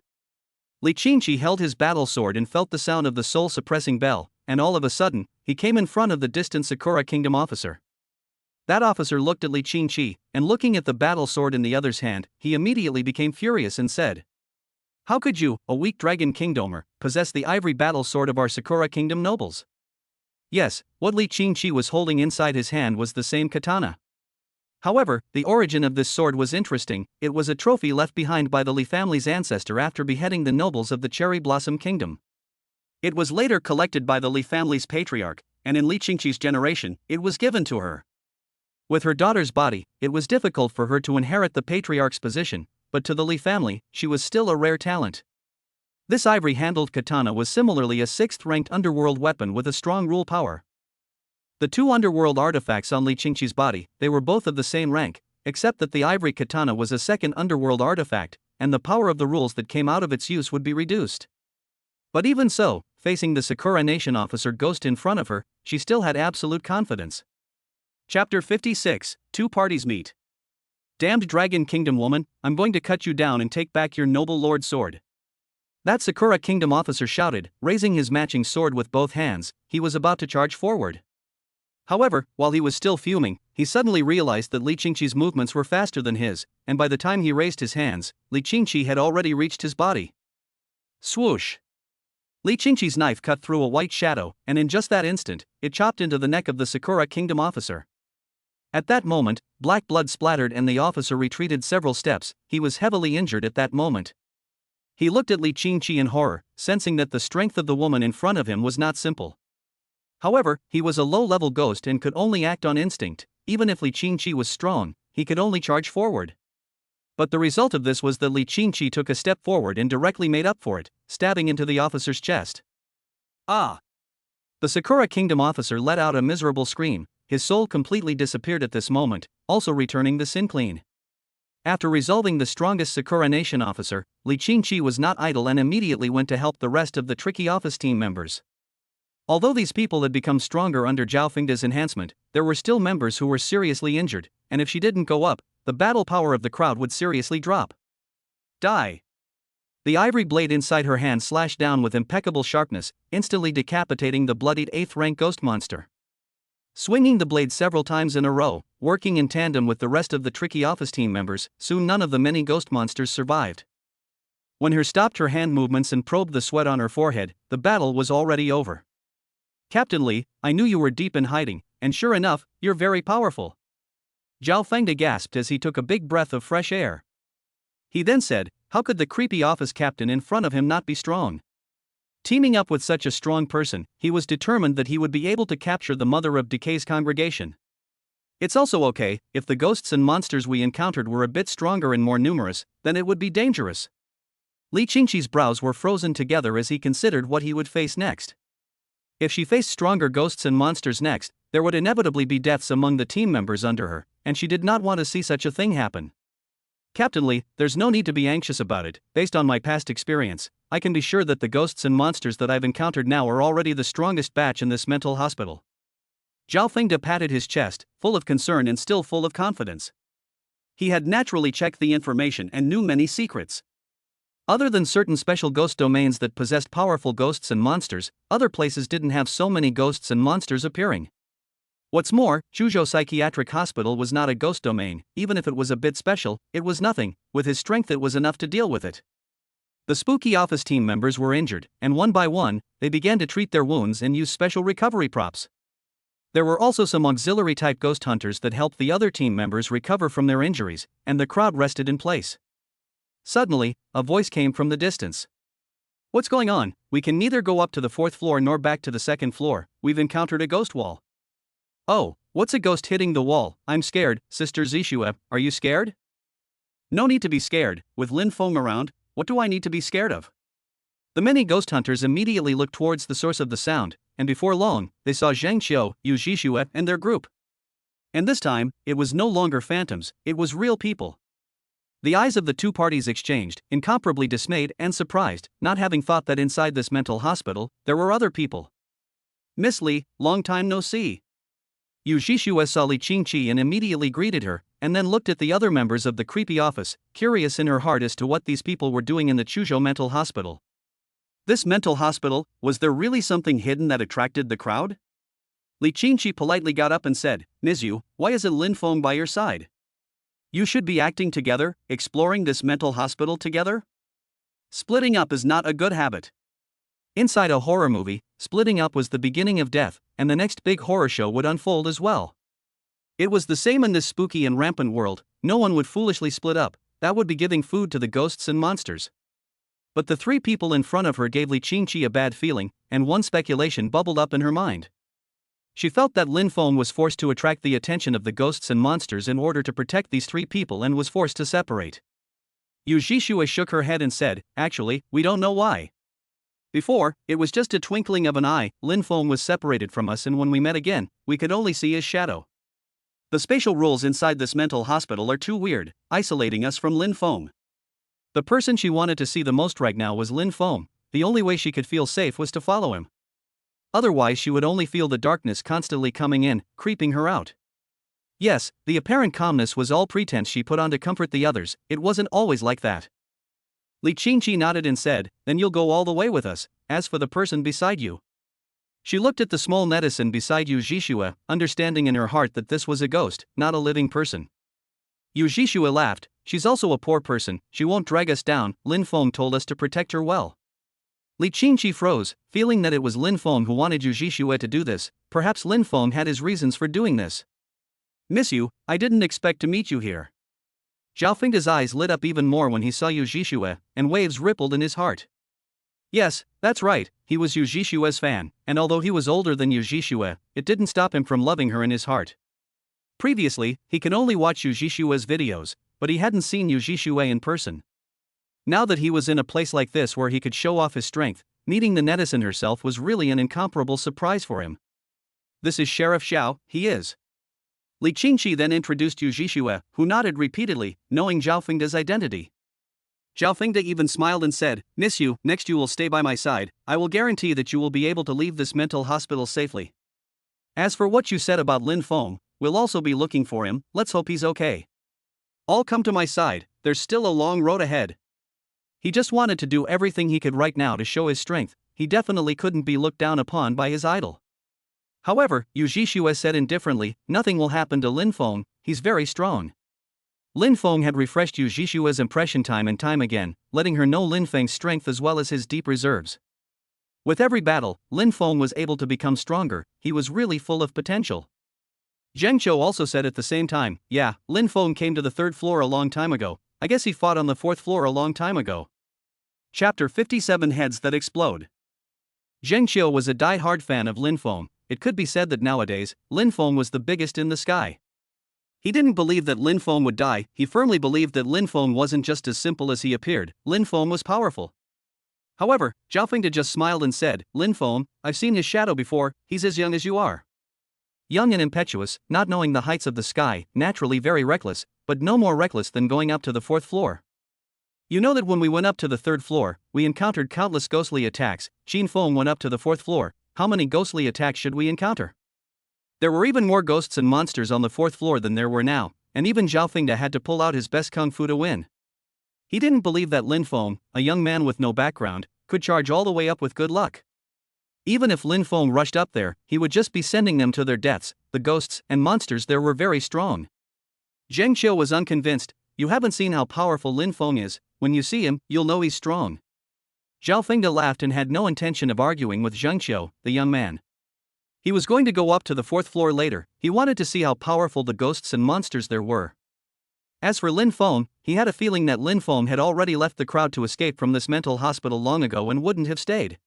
Li Qingqi held his battle sword and felt the sound of the soul-suppressing bell, and all of a sudden, he came in front of the distant Sakura Kingdom officer. That officer looked at Li Qingqi, and looking at the battle sword in the other's hand, he immediately became furious and said, "How could you, a weak dragon kingdomer, possess the ivory battle sword of our Sakura Kingdom nobles?" Yes, what Li Qingqi was holding inside his hand was the same katana. However, the origin of this sword was interesting. It was a trophy left behind by the Li family's ancestor after beheading the nobles of the Cherry Blossom Kingdom. It was later collected by the Li family's patriarch, and in Li Qingqi's generation, it was given to her. With her daughter's body, it was difficult for her to inherit the patriarch's position, but to the Li family, she was still a rare talent. This ivory-handled katana was similarly a 6th-ranked underworld weapon with a strong rule power. The two underworld artifacts on Li Qingqi's body, they were both of the same rank, except that the ivory katana was a second underworld artifact, and the power of the rules that came out of its use would be reduced. But even so, facing the Sakura Nation officer ghost in front of her, she still had absolute confidence. Chapter 56, Two Parties Meet. Damned Dragon Kingdom woman, I'm going to cut you down and take back your noble lord's sword. That Sakura Kingdom officer shouted, raising his matching sword with both hands. He was about to charge forward. However, while he was still fuming, he suddenly realized that Li Qingqi's movements were faster than his, and by the time he raised his hands, Li Qingqi had already reached his body. Swoosh! Li Qingqi's knife cut through a white shadow, and in just that instant, it chopped into the neck of the Sakura Kingdom officer. At that moment, black blood splattered and the officer retreated several steps. He was heavily injured at that moment. He looked at Li Qingqi in horror, sensing that the strength of the woman in front of him was not simple. However, he was a low-level ghost and could only act on instinct. Even if Li Qingqi was strong, he could only charge forward. But the result of this was that Li Qingqi took a step forward and directly made up for it, stabbing into the officer's chest. Ah! The Sakura Kingdom officer let out a miserable scream. His soul completely disappeared at this moment, also returning the sin clean. After resolving the strongest Sakura Nation officer, Li Qingqi was not idle and immediately went to help the rest of the tricky office team members. Although these people had become stronger under Zhao Fengda's enhancement, there were still members who were seriously injured, and if she didn't go up, the battle power of the crowd would seriously drop. Die! The ivory blade inside her hand slashed down with impeccable sharpness, instantly decapitating the bloodied 8th rank ghost monster. Swinging the blade several times in a row, working in tandem with the rest of the tricky office team members, soon none of the many ghost monsters survived. When her stopped her hand movements and probed the sweat on her forehead, the battle was already over. Captain Li, I knew you were deep in hiding, and sure enough, you're very powerful. Zhao Fengda gasped as he took a big breath of fresh air. He then said, how could the creepy office captain in front of him not be strong? Teaming up with such a strong person, he was determined that he would be able to capture the Mother of Decay's congregation. It's also okay, if the ghosts and monsters we encountered were a bit stronger and more numerous, then it would be dangerous. Li Qingqi's brows were frozen together as he considered what he would face next. If she faced stronger ghosts and monsters next, there would inevitably be deaths among the team members under her, and she did not want to see such a thing happen. Captain Li, there's no need to be anxious about it. Based on my past experience, I can be sure that the ghosts and monsters that I've encountered now are already the strongest batch in this mental hospital. Zhao Fengda patted his chest, full of concern and still full of confidence. He had naturally checked the information and knew many secrets. Other than certain special ghost domains that possessed powerful ghosts and monsters, other places didn't have so many ghosts and monsters appearing. What's more, Chuzhou Psychiatric Hospital was not a ghost domain. Even if it was a bit special, it was nothing. With his strength it was enough to deal with it. The spooky office team members were injured, and one by one, they began to treat their wounds and use special recovery props. There were also some auxiliary-type ghost hunters that helped the other team members recover from their injuries, and the crowd rested in place. Suddenly, a voice came from the distance. What's going on? We can neither go up to the 4th floor nor back to the 2nd floor. We've encountered a ghost wall. Oh, what's a ghost hitting the wall? I'm scared. Sister Zishue, are you scared? No need to be scared. With Lin Feng around, what do I need to be scared of? The many ghost hunters immediately looked towards the source of the sound, and before long, they saw Zhang Xiu, Yu Zhishue, and their group. And this time, it was no longer phantoms, it was real people. The eyes of the two parties exchanged, incomparably dismayed and surprised, not having thought that inside this mental hospital, there were other people. Miss Li, long time no see. Yu Zhishue saw Li Qingqi and immediately greeted her, and then looked at the other members of the creepy office, curious in her heart as to what these people were doing in the Chuzhou mental hospital. This mental hospital, was there really something hidden that attracted the crowd? Li Qingqi politely got up and said, Nizu, why isn't Lin Feng by your side? You should be acting together, exploring this mental hospital together? Splitting up is not a good habit. Inside a horror movie, splitting up was the beginning of death, and the next big horror show would unfold as well. It was the same in this spooky and rampant world. No one would foolishly split up, that would be giving food to the ghosts and monsters. But the three people in front of her gave Li Qingqi a bad feeling, and one speculation bubbled up in her mind. She felt that Lin Feng was forced to attract the attention of the ghosts and monsters in order to protect these three people and was forced to separate. Yu Zhishue shook her head and said, actually, we don't know why. Before, it was just a twinkling of an eye, Lin Feng was separated from us, and when we met again, we could only see his shadow. The spatial rules inside this mental hospital are too weird, isolating us from Lin Feng. The person she wanted to see the most right now was Lin Feng. The only way she could feel safe was to follow him. Otherwise she would only feel the darkness constantly coming in, creeping her out. Yes, the apparent calmness was all pretense she put on to comfort the others. It wasn't always like that. Li Qingqi nodded and said, then you'll go all the way with us. As for the person beside you. She looked at the small netizen beside Yu Zhishue, understanding in her heart that this was a ghost, not a living person. Yu Zhishue laughed, she's also a poor person, she won't drag us down, Lin Feng told us to protect her well. Li Qingqi froze, feeling that it was Lin Feng who wanted Yu Zhishue to do this. Perhaps Lin Feng had his reasons for doing this. Miss Yu, I didn't expect to meet you here. Zhao Fengda's eyes lit up even more when he saw Yu Zhishue, and waves rippled in his heart. Yes, that's right, he was Yu Zhishue's fan, and although he was older than Yu Zhishue, it didn't stop him from loving her in his heart. Previously, he could only watch Yu Zhishue's videos, but he hadn't seen Yu Zhishue in person. Now that he was in a place like this where he could show off his strength, meeting the netizen herself was really an incomparable surprise for him. "This is Sheriff Xiao, he is." Li Qingqi then introduced Yu Zhixue, who nodded repeatedly, knowing Zhao Fengda's identity. Zhao Fengda even smiled and said, "Miss Yu, next you will stay by my side. I will guarantee that you will be able to leave this mental hospital safely. As for what you said about Lin Feng, we'll also be looking for him, let's hope he's okay. All come to my side, there's still a long road ahead." He just wanted to do everything he could right now to show his strength. He definitely couldn't be looked down upon by his idol. However, Yu Zhixue said indifferently, "Nothing will happen to Lin Feng, he's very strong." Lin Feng had refreshed Yu Zhixue's impression time and time again, letting her know Lin Feng's strength as well as his deep reserves. With every battle, Lin Feng was able to become stronger, he was really full of potential. Zheng Qiu also said at the same time, "Yeah, Lin Feng came to the 3rd floor a long time ago, I guess he fought on the 4th floor a long time ago." Chapter 57 Heads That Explode. Zheng Qiu was a die-hard fan of Lin Feng. It could be said that nowadays, Lin Feng was the biggest in the sky. He didn't believe that Lin Feng would die, he firmly believed that Lin Feng wasn't just as simple as he appeared, Lin Feng was powerful. However, Zhao Fengda just smiled and said, "Lin Feng, I've seen his shadow before, he's as young as you are." Young and impetuous, not knowing the heights of the sky, naturally very reckless, but no more reckless than going up to the 4th floor. "You know that when we went up to the 3rd floor, we encountered countless ghostly attacks. Qin Feng went up to the 4th floor, how many ghostly attacks should we encounter? There were even more ghosts and monsters on the 4th floor than there were now, and even Zhao Fengda had to pull out his best kung fu to win." He didn't believe that Lin Feng, a young man with no background, could charge all the way up with good luck. Even if Lin Feng rushed up there, he would just be sending them to their deaths. The ghosts and monsters there were very strong. Zheng Qiu was unconvinced. "You haven't seen how powerful Lin Feng is, when you see him, you'll know he's strong." Zhao Fengda laughed and had no intention of arguing with Zheng Qiu, the young man. He was going to go up to the 4th floor later, he wanted to see how powerful the ghosts and monsters there were. As for Lin Feng, he had a feeling that Lin Feng had already left the crowd to escape from this mental hospital long ago and wouldn't have stayed.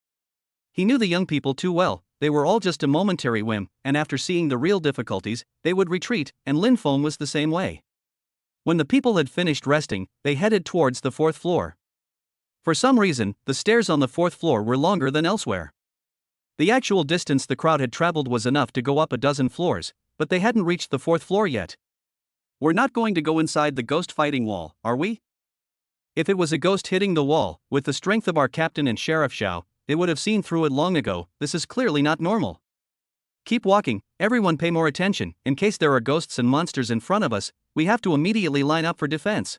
He knew the young people too well, they were all just a momentary whim, and after seeing the real difficulties, they would retreat, and Lin Feng was the same way. When the people had finished resting, they headed towards the 4th floor. For some reason, the stairs on the 4th floor were longer than elsewhere. The actual distance the crowd had traveled was enough to go up a dozen floors, but they hadn't reached the 4th floor yet. "We're not going to go inside the ghost fighting wall, are we? If it was a ghost hitting the wall, with the strength of our captain and Sheriff Xiao, they would have seen through it long ago. This is clearly not normal. Keep walking, everyone pay more attention, in case there are ghosts and monsters in front of us, we have to immediately line up for defense."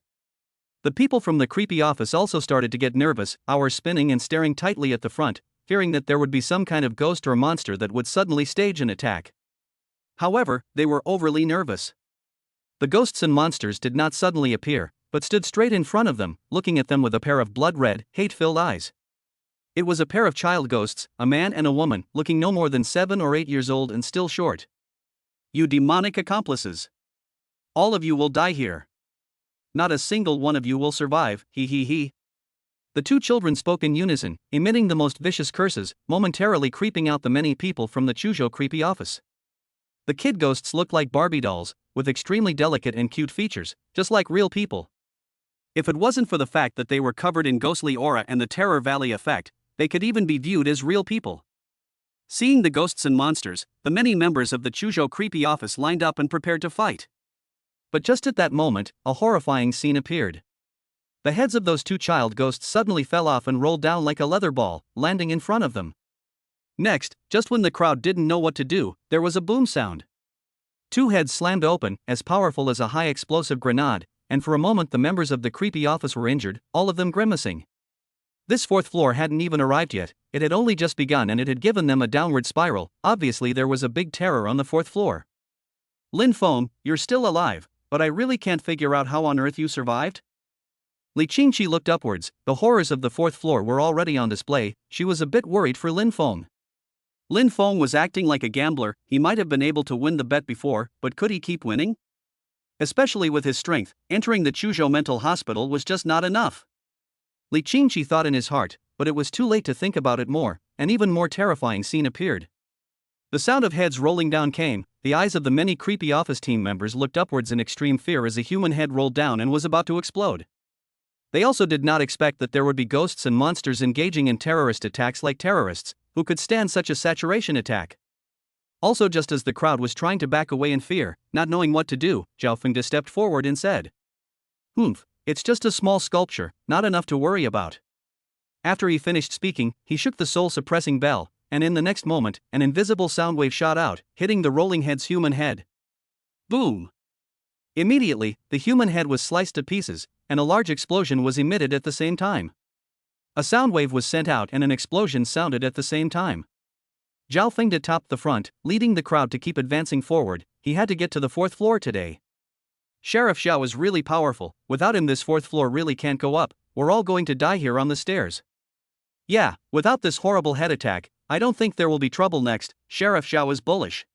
The people from the creepy office also started to get nervous, hours spinning and staring tightly at the front, fearing that there would be some kind of ghost or monster that would suddenly stage an attack. However, they were overly nervous. The ghosts and monsters did not suddenly appear, but stood straight in front of them, looking at them with a pair of blood-red, hate-filled eyes. It was a pair of child ghosts, a man and a woman, looking no more than 7 or 8 years old and still short. "You demonic accomplices! All of you will die here. Not a single one of you will survive, he he he." The two children spoke in unison, emitting the most vicious curses, momentarily creeping out the many people from the Chuzhou creepy office. The kid ghosts looked like Barbie dolls, with extremely delicate and cute features, just like real people. If it wasn't for the fact that they were covered in ghostly aura and the Terror Valley effect, they could even be viewed as real people. Seeing the ghosts and monsters, the many members of the Chuzhou creepy office lined up and prepared to fight. But just at that moment, a horrifying scene appeared. The heads of those two child ghosts suddenly fell off and rolled down like a leather ball, landing in front of them. Next, just when the crowd didn't know what to do, there was a boom sound. Two heads slammed open, as powerful as a high explosive grenade, and for a moment the members of the creepy office were injured, all of them grimacing. This 4th floor hadn't even arrived yet, it had only just begun and it had given them a downward spiral. Obviously there was a big terror on the 4th floor. "Lin Feng, you're still alive, but I really can't figure out how on earth you survived?" Li Qingqi looked upwards, the horrors of the 4th floor were already on display, she was a bit worried for Lin Feng. Lin Feng was acting like a gambler, he might have been able to win the bet before, but could he keep winning? Especially with his strength, entering the Chuzhou mental hospital was just not enough. Li Qingqi thought in his heart, but it was too late to think about it more. An even more terrifying scene appeared. The sound of heads rolling down came, the eyes of the many creepy office team members looked upwards in extreme fear as a human head rolled down and was about to explode. They also did not expect that there would be ghosts and monsters engaging in terrorist attacks like terrorists, who could stand such a saturation attack. Also, just as the crowd was trying to back away in fear, not knowing what to do, Zhao Fengde stepped forward and said, "Humph, it's just a small sculpture, not enough to worry about." After he finished speaking, he shook the soul-suppressing bell, and in the next moment, an invisible sound wave shot out, hitting the rolling head's human head. Boom! Immediately, the human head was sliced to pieces, and a large explosion was emitted at the same time. A sound wave was sent out and an explosion sounded at the same time. Zhao Fengde topped the front, leading the crowd to keep advancing forward. He had to get to the 4th floor today. Sheriff Xiao is really powerful, without him this 4th floor really can't go up, we're all going to die here on the stairs. Yeah, without this horrible head attack, I don't think there will be trouble next. Sheriff Xiao is bullish.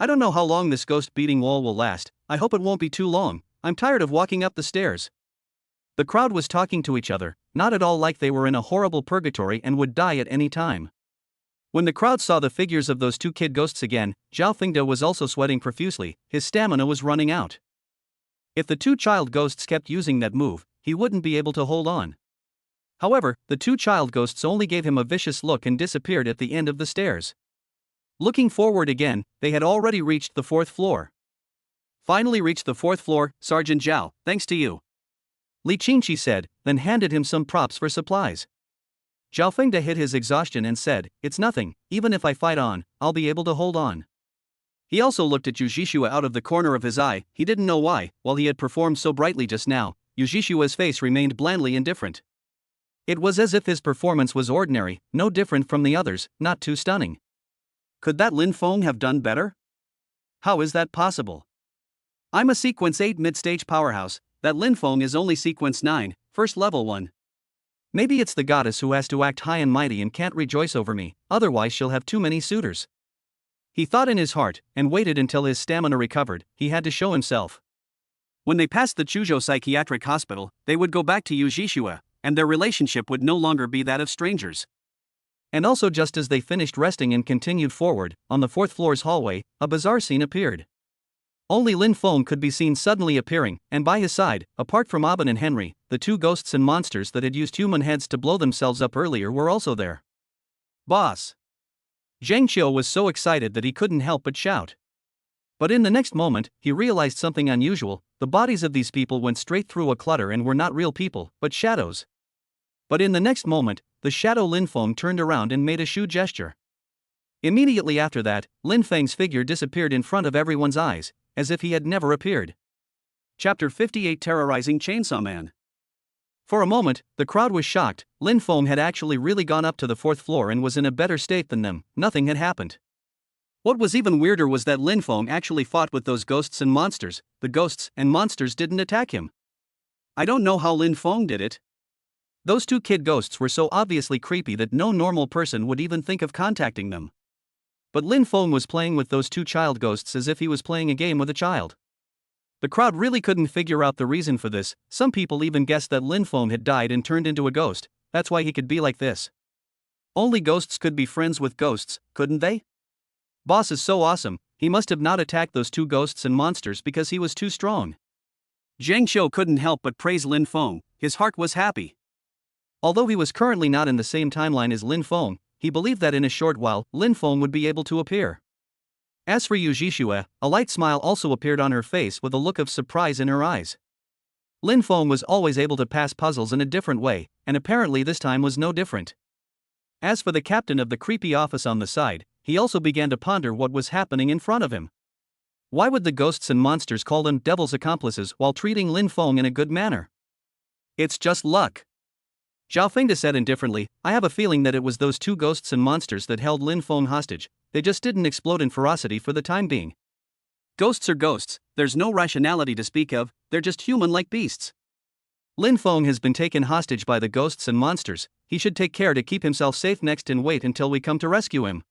I don't know how long this ghost beating wall will last, I hope it won't be too long, I'm tired of walking up the stairs. The crowd was talking to each other, not at all like they were in a horrible purgatory and would die at any time. When the crowd saw the figures of those two kid ghosts again, Zhao Fengde was also sweating profusely, his stamina was running out. If the two child ghosts kept using that move, he wouldn't be able to hold on. However, the two child ghosts only gave him a vicious look and disappeared at the end of the stairs. Looking forward again, they had already reached the 4th floor. Finally reached the 4th floor, Sergeant Zhao, thanks to you. Li Qingqi said, then handed him some props for supplies. Zhao Fengde hid his exhaustion and said, it's nothing, even if I fight on, I'll be able to hold on. He also looked at Yu Zhixue out of the corner of his eye, he didn't know why, while he had performed so brightly just now, Yu Zhixue's face remained blandly indifferent. It was as if his performance was ordinary, no different from the others, not too stunning. Could that Lin Feng have done better? How is that possible? I'm a sequence 8 mid-stage powerhouse, that Lin Feng is only sequence 9, first level one. Maybe it's the goddess who has to act high and mighty and can't rejoice over me, otherwise she'll have too many suitors. He thought in his heart, and waited until his stamina recovered, he had to show himself. When they passed the Chuzhou Psychiatric Hospital, they would go back to Yu Zhixue, and their relationship would no longer be that of strangers. And also just as they finished resting and continued forward, on the 4th floor's hallway, a bizarre scene appeared. Only Lin Feng could be seen suddenly appearing, and by his side, apart from Aben and Henry, the two ghosts and monsters that had used human heads to blow themselves up earlier were also there. Boss! Zhang Qiu was so excited that he couldn't help but shout. But in the next moment, he realized something unusual, the bodies of these people went straight through a clutter and were not real people, but shadows. But in the next moment, the shadow Lin Feng turned around and made a shoe gesture. Immediately after that, Lin Feng's figure disappeared in front of everyone's eyes, as if he had never appeared. Chapter 58 Terrorizing Chainsaw Man. For a moment, the crowd was shocked, Lin Feng had actually really gone up to the 4th floor and was in a better state than them, nothing had happened. What was even weirder was that Lin Feng actually fought with those ghosts and monsters, the ghosts and monsters didn't attack him. I don't know how Lin Feng did it. Those two kid ghosts were so obviously creepy that no normal person would even think of contacting them. But Lin Feng was playing with those two child ghosts as if he was playing a game with a child. The crowd really couldn't figure out the reason for this, some people even guessed that Lin Feng had died and turned into a ghost, that's why he could be like this. Only ghosts could be friends with ghosts, couldn't they? Boss is so awesome, he must have not attacked those two ghosts and monsters because he was too strong. Zhang Qiu couldn't help but praise Lin Feng, his heart was happy. Although he was currently not in the same timeline as Lin Feng, he believed that in a short while, Lin Feng would be able to appear. As for Yu Zhixue, a light smile also appeared on her face with a look of surprise in her eyes. Lin Feng was always able to pass puzzles in a different way, and apparently this time was no different. As for the captain of the creepy office on the side, he also began to ponder what was happening in front of him. Why would the ghosts and monsters call them devil's accomplices while treating Lin Feng in a good manner? It's just luck. Zhao Fengde said indifferently, I have a feeling that it was those two ghosts and monsters that held Lin Feng hostage, they just didn't explode in ferocity for the time being. Ghosts are ghosts, there's no rationality to speak of, they're just human-like beasts. Lin Feng has been taken hostage by the ghosts and monsters, he should take care to keep himself safe next and wait until we come to rescue him.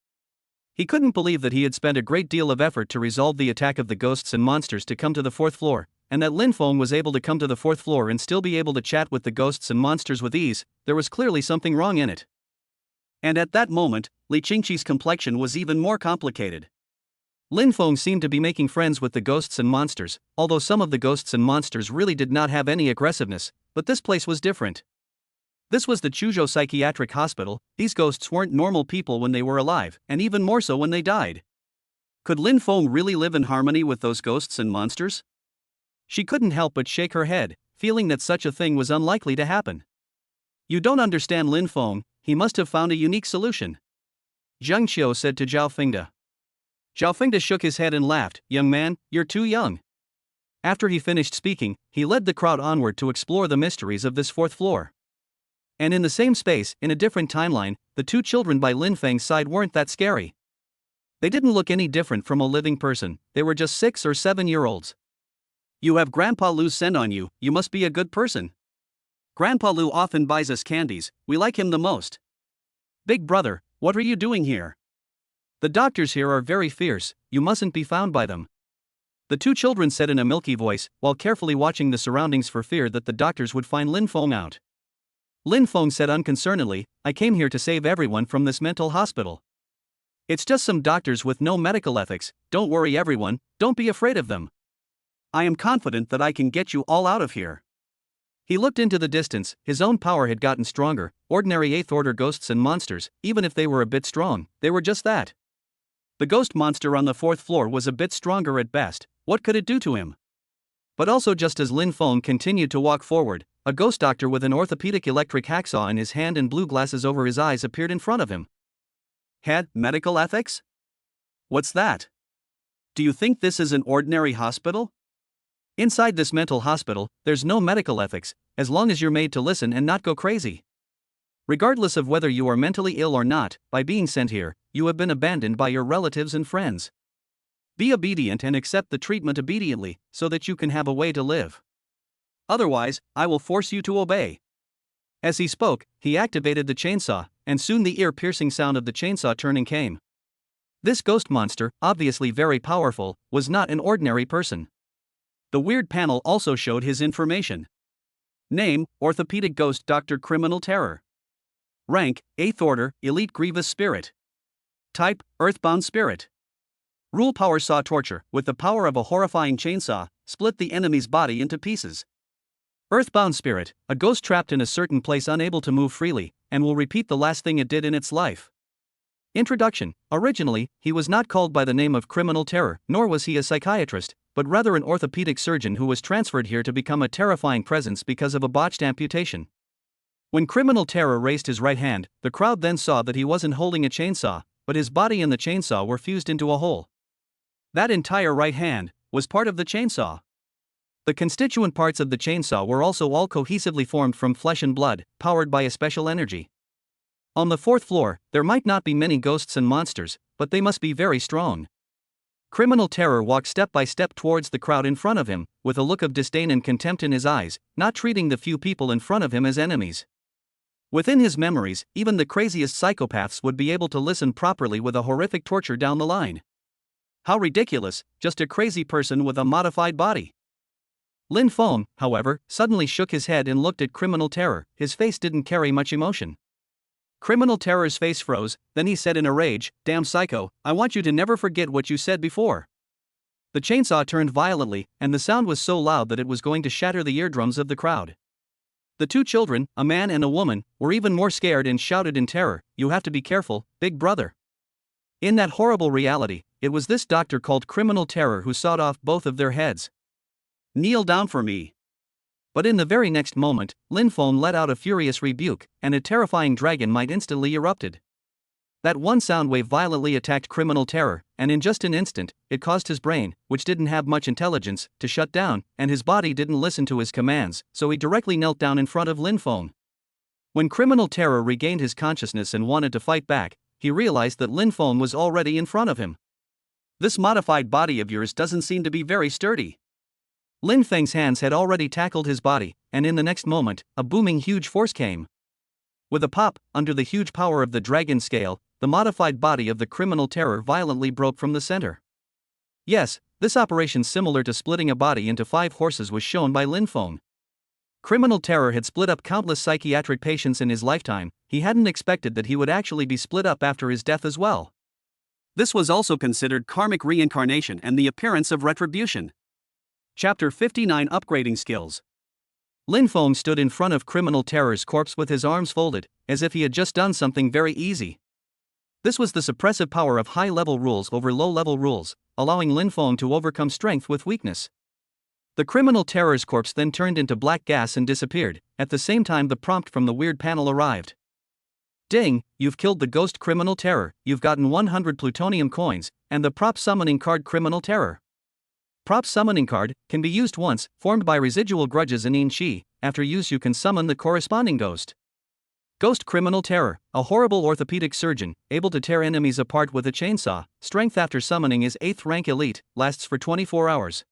He couldn't believe that he had spent a great deal of effort to resolve the attack of the ghosts and monsters to come to the 4th floor, and that Lin Feng was able to come to the 4th floor and still be able to chat with the ghosts and monsters with ease, there was clearly something wrong in it. And at that moment, Li Qingqi's complexion was even more complicated. Lin Feng seemed to be making friends with the ghosts and monsters, although some of the ghosts and monsters really did not have any aggressiveness, but this place was different. This was the Chuzhou Psychiatric Hospital. These ghosts weren't normal people when they were alive, and even more so when they died. Could Lin Feng really live in harmony with those ghosts and monsters? She couldn't help but shake her head, feeling that such a thing was unlikely to happen. You don't understand Lin Feng, he must have found a unique solution, Zheng Qiu said to Zhao Fengde. Zhao Fengde shook his head and laughed. Young man, you're too young. After he finished speaking, he led the crowd onward to explore the mysteries of this fourth floor. And in the same space, in a different timeline, the two children by Lin Feng's side weren't that scary. They didn't look any different from a living person, they were just 6 or 7-year-olds. You have Grandpa Lu's scent on you, you must be a good person. Grandpa Lu often buys us candies, we like him the most. Big brother, what are you doing here? The doctors here are very fierce, you mustn't be found by them. The two children said in a milky voice, while carefully watching the surroundings for fear that the doctors would find Lin Feng out. Lin Feng said unconcernedly, I came here to save everyone from this mental hospital. It's just some doctors with no medical ethics, don't worry everyone, don't be afraid of them. I am confident that I can get you all out of here. He looked into the distance, his own power had gotten stronger. Ordinary 8th order ghosts and monsters, even if they were a bit strong, they were just that. The ghost monster on the 4th floor was a bit stronger at best, what could it do to him? But also just as Lin Feng continued to walk forward, a ghost doctor with an orthopedic electric hacksaw in his hand and blue glasses over his eyes appeared in front of him. Had medical ethics? What's that? Do you think this is an ordinary hospital? Inside this mental hospital, there's no medical ethics, as long as you're made to listen and not go crazy. Regardless of whether you are mentally ill or not, by being sent here, you have been abandoned by your relatives and friends. Be obedient and accept the treatment obediently, so that you can have a way to live. Otherwise, I will force you to obey. As he spoke, he activated the chainsaw, and soon the ear-piercing sound of the chainsaw turning came. This ghost monster, obviously very powerful, was not an ordinary person. The weird panel also showed his information. Name, Orthopedic Ghost Dr. Criminal Terror. Rank, 8th Order, Elite Grievous Spirit. Type, Earthbound Spirit. Rule power saw torture, with the power of a horrifying chainsaw, split the enemy's body into pieces. Earthbound Spirit, a ghost trapped in a certain place unable to move freely, and will repeat the last thing it did in its life. Introduction. Originally, he was not called by the name of Criminal Terror, nor was he a psychiatrist, but rather an orthopedic surgeon who was transferred here to become a terrifying presence because of a botched amputation. When Criminal Terror raised his right hand, the crowd then saw that he wasn't holding a chainsaw, but his body and the chainsaw were fused into a whole. That entire right hand was part of the chainsaw. The constituent parts of the chainsaw were also all cohesively formed from flesh and blood, powered by a special energy. On the 4th floor, there might not be many ghosts and monsters, but they must be very strong. Criminal Terror walked step by step towards the crowd in front of him, with a look of disdain and contempt in his eyes, not treating the few people in front of him as enemies. Within his memories, even the craziest psychopaths would be able to listen properly with a horrific torture down the line. How ridiculous, just a crazy person with a modified body. Lin Feng, however, suddenly shook his head and looked at Criminal Terror. His face didn't carry much emotion. Criminal Terror's face froze, then he said in a rage, "Damn psycho, I want you to never forget what you said before." The chainsaw turned violently, and the sound was so loud that it was going to shatter the eardrums of the crowd. The two children, a man and a woman, were even more scared and shouted in terror, "You have to be careful, big brother." In that horrible reality, it was this doctor called Criminal Terror who sawed off both of their heads. "Kneel down for me." But in the very next moment, Lin Feng let out a furious rebuke, and a terrifying dragon might instantly erupted. That one sound wave violently attacked Criminal Terror, and in just an instant, it caused his brain, which didn't have much intelligence, to shut down, and his body didn't listen to his commands, so he directly knelt down in front of Lin Feng. When Criminal Terror regained his consciousness and wanted to fight back, he realized that Lin Feng was already in front of him. "This modified body of yours doesn't seem to be very sturdy." Lin Feng's hands had already tackled his body, and in the next moment, a booming huge force came. With a pop, under the huge power of the dragon scale, the modified body of the Criminal Terror violently broke from the center. Yes, this operation similar to splitting a body into 5 horses was shown by Lin Feng. Criminal Terror had split up countless psychiatric patients in his lifetime, he hadn't expected that he would actually be split up after his death as well. This was also considered karmic reincarnation and the appearance of retribution. Chapter 59 Upgrading Skills. Lin Feng stood in front of Criminal Terror's corpse with his arms folded, as if he had just done something very easy. This was the suppressive power of high-level rules over low-level rules, allowing Lin Feng to overcome strength with weakness. The Criminal Terror's corpse then turned into black gas and disappeared. At the same time, the prompt from the weird panel arrived. Ding, you've killed the ghost Criminal Terror, you've gotten 100 plutonium coins, and the prop summoning card Criminal Terror. Prop summoning card can be used once, formed by residual grudges in Yin Shi. After use, you can summon the corresponding ghost. Ghost Criminal Terror, a horrible orthopedic surgeon, able to tear enemies apart with a chainsaw. Strength after summoning is 8th rank elite, lasts for 24 hours.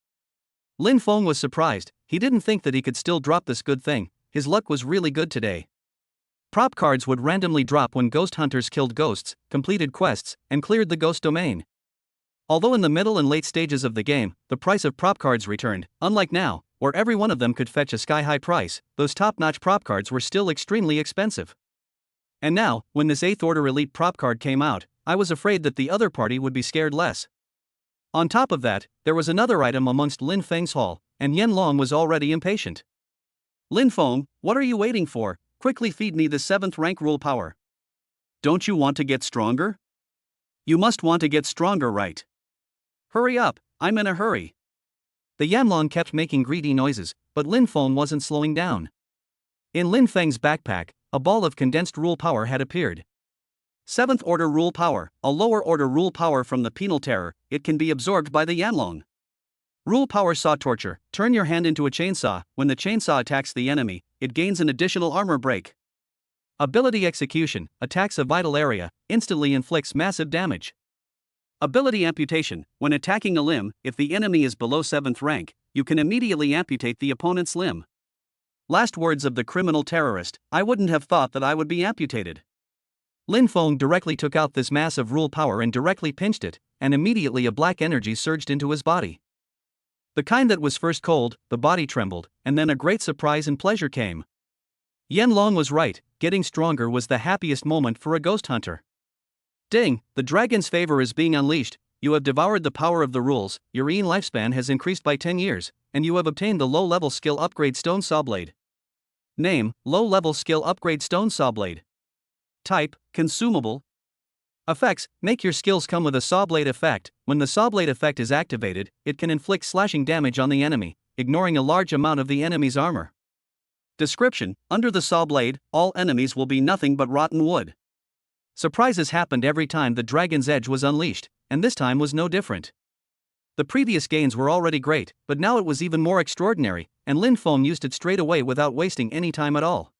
Lin Feng was surprised. He didn't think that he could still drop this good thing. His luck was really good today. Prop cards would randomly drop when ghost hunters killed ghosts, completed quests, and cleared the ghost domain. Although in the middle and late stages of the game, the price of prop cards returned. Unlike now, where every one of them could fetch a sky-high price, those top-notch prop cards were still extremely expensive. And now, when this 8th Order Elite prop card came out, I was afraid that the other party would be scared less. On top of that, there was another item amongst Lin Feng's haul, and Yen Long was already impatient. Lin Feng, what are you waiting for? Quickly feed me the 7th rank rule power. Don't you want to get stronger? You must want to get stronger, right? Hurry up, I'm in a hurry. The Yanlong kept making greedy noises, but Lin Feng wasn't slowing down. In Lin Feng's backpack, a ball of condensed rule power had appeared. 7th Order Rule Power, a lower order rule power from the Penal Terror. It can be absorbed by the Yanlong. Rule Power Saw Torture. Turn your hand into a chainsaw. When the chainsaw attacks the enemy, it gains an additional armor break. Ability Execution. Attacks a vital area, instantly inflicts massive damage. Ability Amputation. When attacking a limb, if the enemy is below 7th rank, you can immediately amputate the opponent's limb. Last words of the Criminal Terrorist. I wouldn't have thought that I would be amputated. Lin Feng directly took out this mass of rule power and directly pinched it, and immediately a black energy surged into his body. The kind that was first cold, the body trembled, and then a great surprise and pleasure came. Yen Long was right, getting stronger was the happiest moment for a ghost hunter. Ding, the dragon's favor is being unleashed. You have devoured the power of the rules, your Yin lifespan has increased by 10 years, and you have obtained the low-level skill upgrade Stone Sawblade. Name, low-level skill upgrade Stone Sawblade. Type, consumable. Effects, make your skills come with a Sawblade effect. When the Sawblade effect is activated, it can inflict slashing damage on the enemy, ignoring a large amount of the enemy's armor. Description, under the Sawblade, all enemies will be nothing but rotten wood. Surprises happened every time the Dragon's Edge was unleashed, and this time was no different. The previous gains were already great, but now it was even more extraordinary, and Lin Feng used it straight away without wasting any time at all.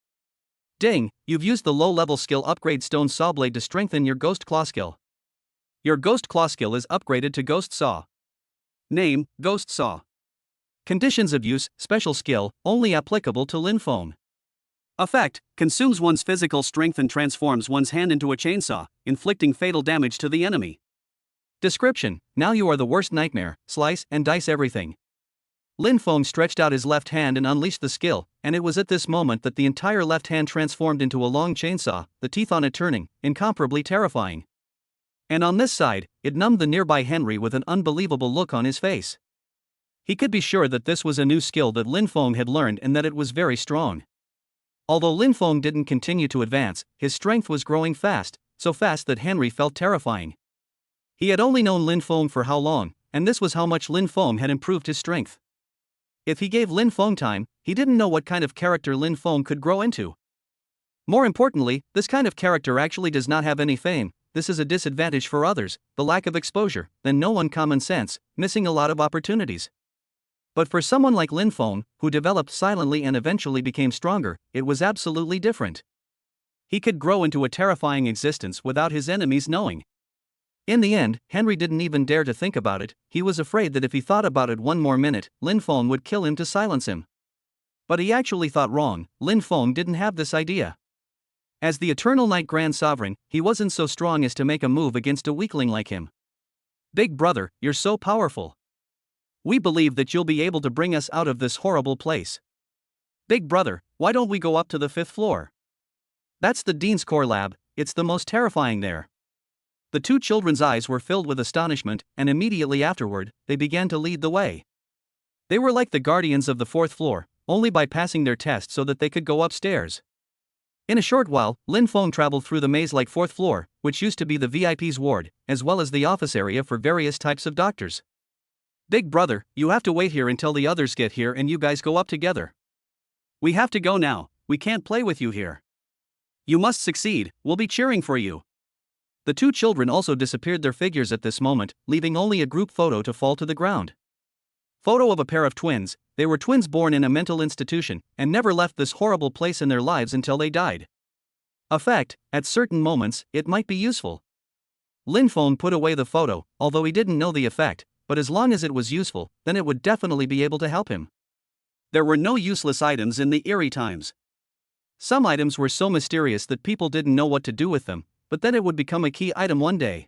Ding, you've used the low-level skill upgrade Stone Sawblade to strengthen your Ghost Claw skill. Your Ghost Claw skill is upgraded to Ghost Saw. Name, Ghost Saw. Conditions of use, special skill, only applicable to Lin Feng. Effect, consumes one's physical strength and transforms one's hand into a chainsaw, inflicting fatal damage to the enemy. Description, now you are the worst nightmare, slice and dice everything. Lin Feng stretched out his left hand and unleashed the skill, and it was at this moment that the entire left hand transformed into a long chainsaw, the teeth on it turning, incomparably terrifying. And on this side, it numbed the nearby Henry with an unbelievable look on his face. He could be sure that this was a new skill that Lin Feng had learned and that it was very strong. Although Lin Feng didn't continue to advance, his strength was growing fast, so fast that Henry felt terrifying. He had only known Lin Feng for how long, and this was how much Lin Feng had improved his strength. If he gave Lin Feng time, he didn't know what kind of character Lin Feng could grow into. More importantly, this kind of character actually does not have any fame. This is a disadvantage for others, the lack of exposure, then no uncommon sense, missing a lot of opportunities. But for someone like Lin Feng, who developed silently and eventually became stronger, it was absolutely different. He could grow into a terrifying existence without his enemies knowing. In the end, Henry didn't even dare to think about it. He was afraid that if he thought about it one more minute, Lin Feng would kill him to silence him. But he actually thought wrong. Lin Feng didn't have this idea. As the Eternal Night Grand Sovereign, he wasn't so strong as to make a move against a weakling like him. Big brother, you're so powerful. We believe that you'll be able to bring us out of this horrible place. Big brother, why don't we go up to the 5th floor? That's the Dean's Core Lab, it's the most terrifying there. The two children's eyes were filled with astonishment, and immediately afterward, they began to lead the way. They were like the guardians of the fourth floor, only by passing their test so that they could go upstairs. In a short while, Lin Feng traveled through the maze-like fourth floor, which used to be the VIP's ward, as well as the office area for various types of doctors. Big brother, you have to wait here until the others get here and you guys go up together. We have to go now, we can't play with you here. You must succeed, we'll be cheering for you. The two children also disappeared their figures at this moment, leaving only a group photo to fall to the ground. Photo of a pair of twins. They were twins born in a mental institution, and never left this horrible place in their lives until they died. Effect, at certain moments, it might be useful. Lin Feng put away the photo, although he didn't know the effect, but as long as it was useful, then it would definitely be able to help him. There were no useless items in the eerie times. Some items were so mysterious that people didn't know what to do with them, but then it would become a key item one day.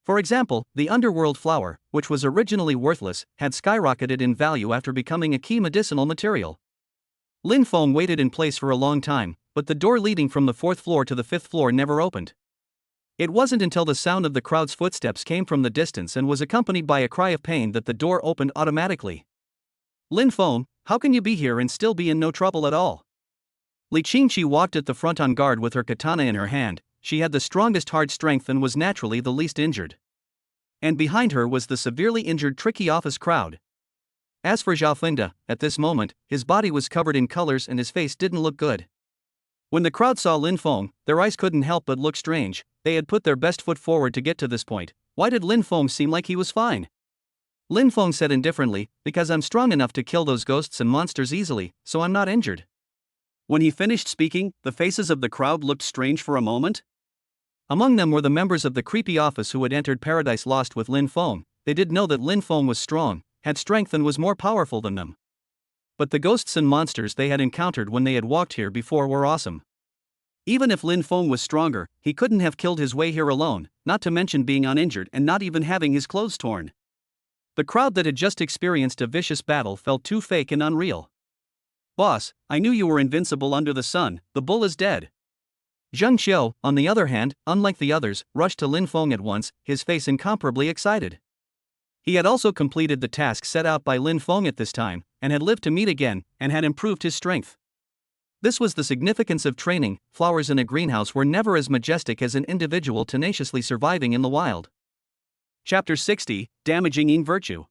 For example, the underworld flower, which was originally worthless, had skyrocketed in value after becoming a key medicinal material. Lin Feng waited in place for a long time, but the door leading from the fourth floor to the fifth floor never opened. It wasn't until the sound of the crowd's footsteps came from the distance and was accompanied by a cry of pain that the door opened automatically. Lin Feng, how can you be here and still be in no trouble at all? Li Qingqi walked at the front on guard with her katana in her hand. She had the strongest hard strength and was naturally the least injured. And behind her was the severely injured tricky office crowd. As for Zhao Fengde, at this moment, his body was covered in colors and his face didn't look good. When the crowd saw Lin Feng, their eyes couldn't help but look strange. They had put their best foot forward to get to this point. Why did Lin Feng seem like he was fine? Lin Feng said indifferently, because I'm strong enough to kill those ghosts and monsters easily, so I'm not injured. When he finished speaking, the faces of the crowd looked strange for a moment. Among them were the members of the creepy office who had entered Paradise Lost with Lin Feng. They did know that Lin Feng was strong, had strength and was more powerful than them. But the ghosts and monsters they had encountered when they had walked here before were awesome. Even if Lin Feng was stronger, he couldn't have killed his way here alone, not to mention being uninjured and not even having his clothes torn. The crowd that had just experienced a vicious battle felt too fake and unreal. Boss, I knew you were invincible under the sun, the bull is dead. Zheng Xiu, on the other hand, unlike the others, rushed to Lin Feng at once, his face incomparably excited. He had also completed the task set out by Lin Feng at this time, and had lived to meet again, and had improved his strength. This was the significance of training. Flowers in a greenhouse were never as majestic as an individual tenaciously surviving in the wild. Chapter 60, Damaging in Virtue.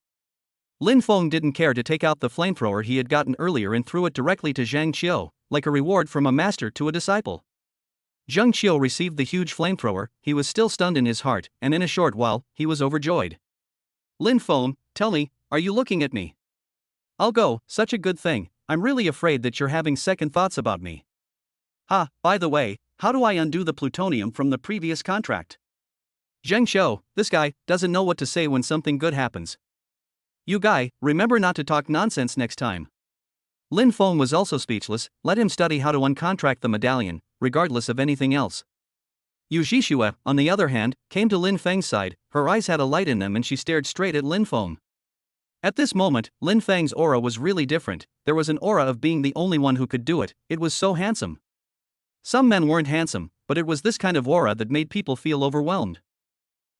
Lin Feng didn't care to take out the flamethrower he had gotten earlier and threw it directly to Zhang Qiu, like a reward from a master to a disciple. Zhang Qiu received the huge flamethrower. He was still stunned in his heart, and in a short while, he was overjoyed. Lin Feng, tell me, are you looking at me? I'll go, such a good thing. I'm really afraid that you're having second thoughts about me. By the way, how do I undo the plutonium from the previous contract? Zheng Xiu, this guy, doesn't know what to say when something good happens. You guy, remember not to talk nonsense next time. Lin Feng was also speechless. Let him study how to uncontract the medallion, regardless of anything else. Yu Zhixue, on the other hand, came to Lin Feng's side. Her eyes had a light in them and she stared straight at Lin Feng. At this moment, Lin Feng's aura was really different. There was an aura of being the only one who could do it. It was so handsome. Some men weren't handsome, but it was this kind of aura that made people feel overwhelmed.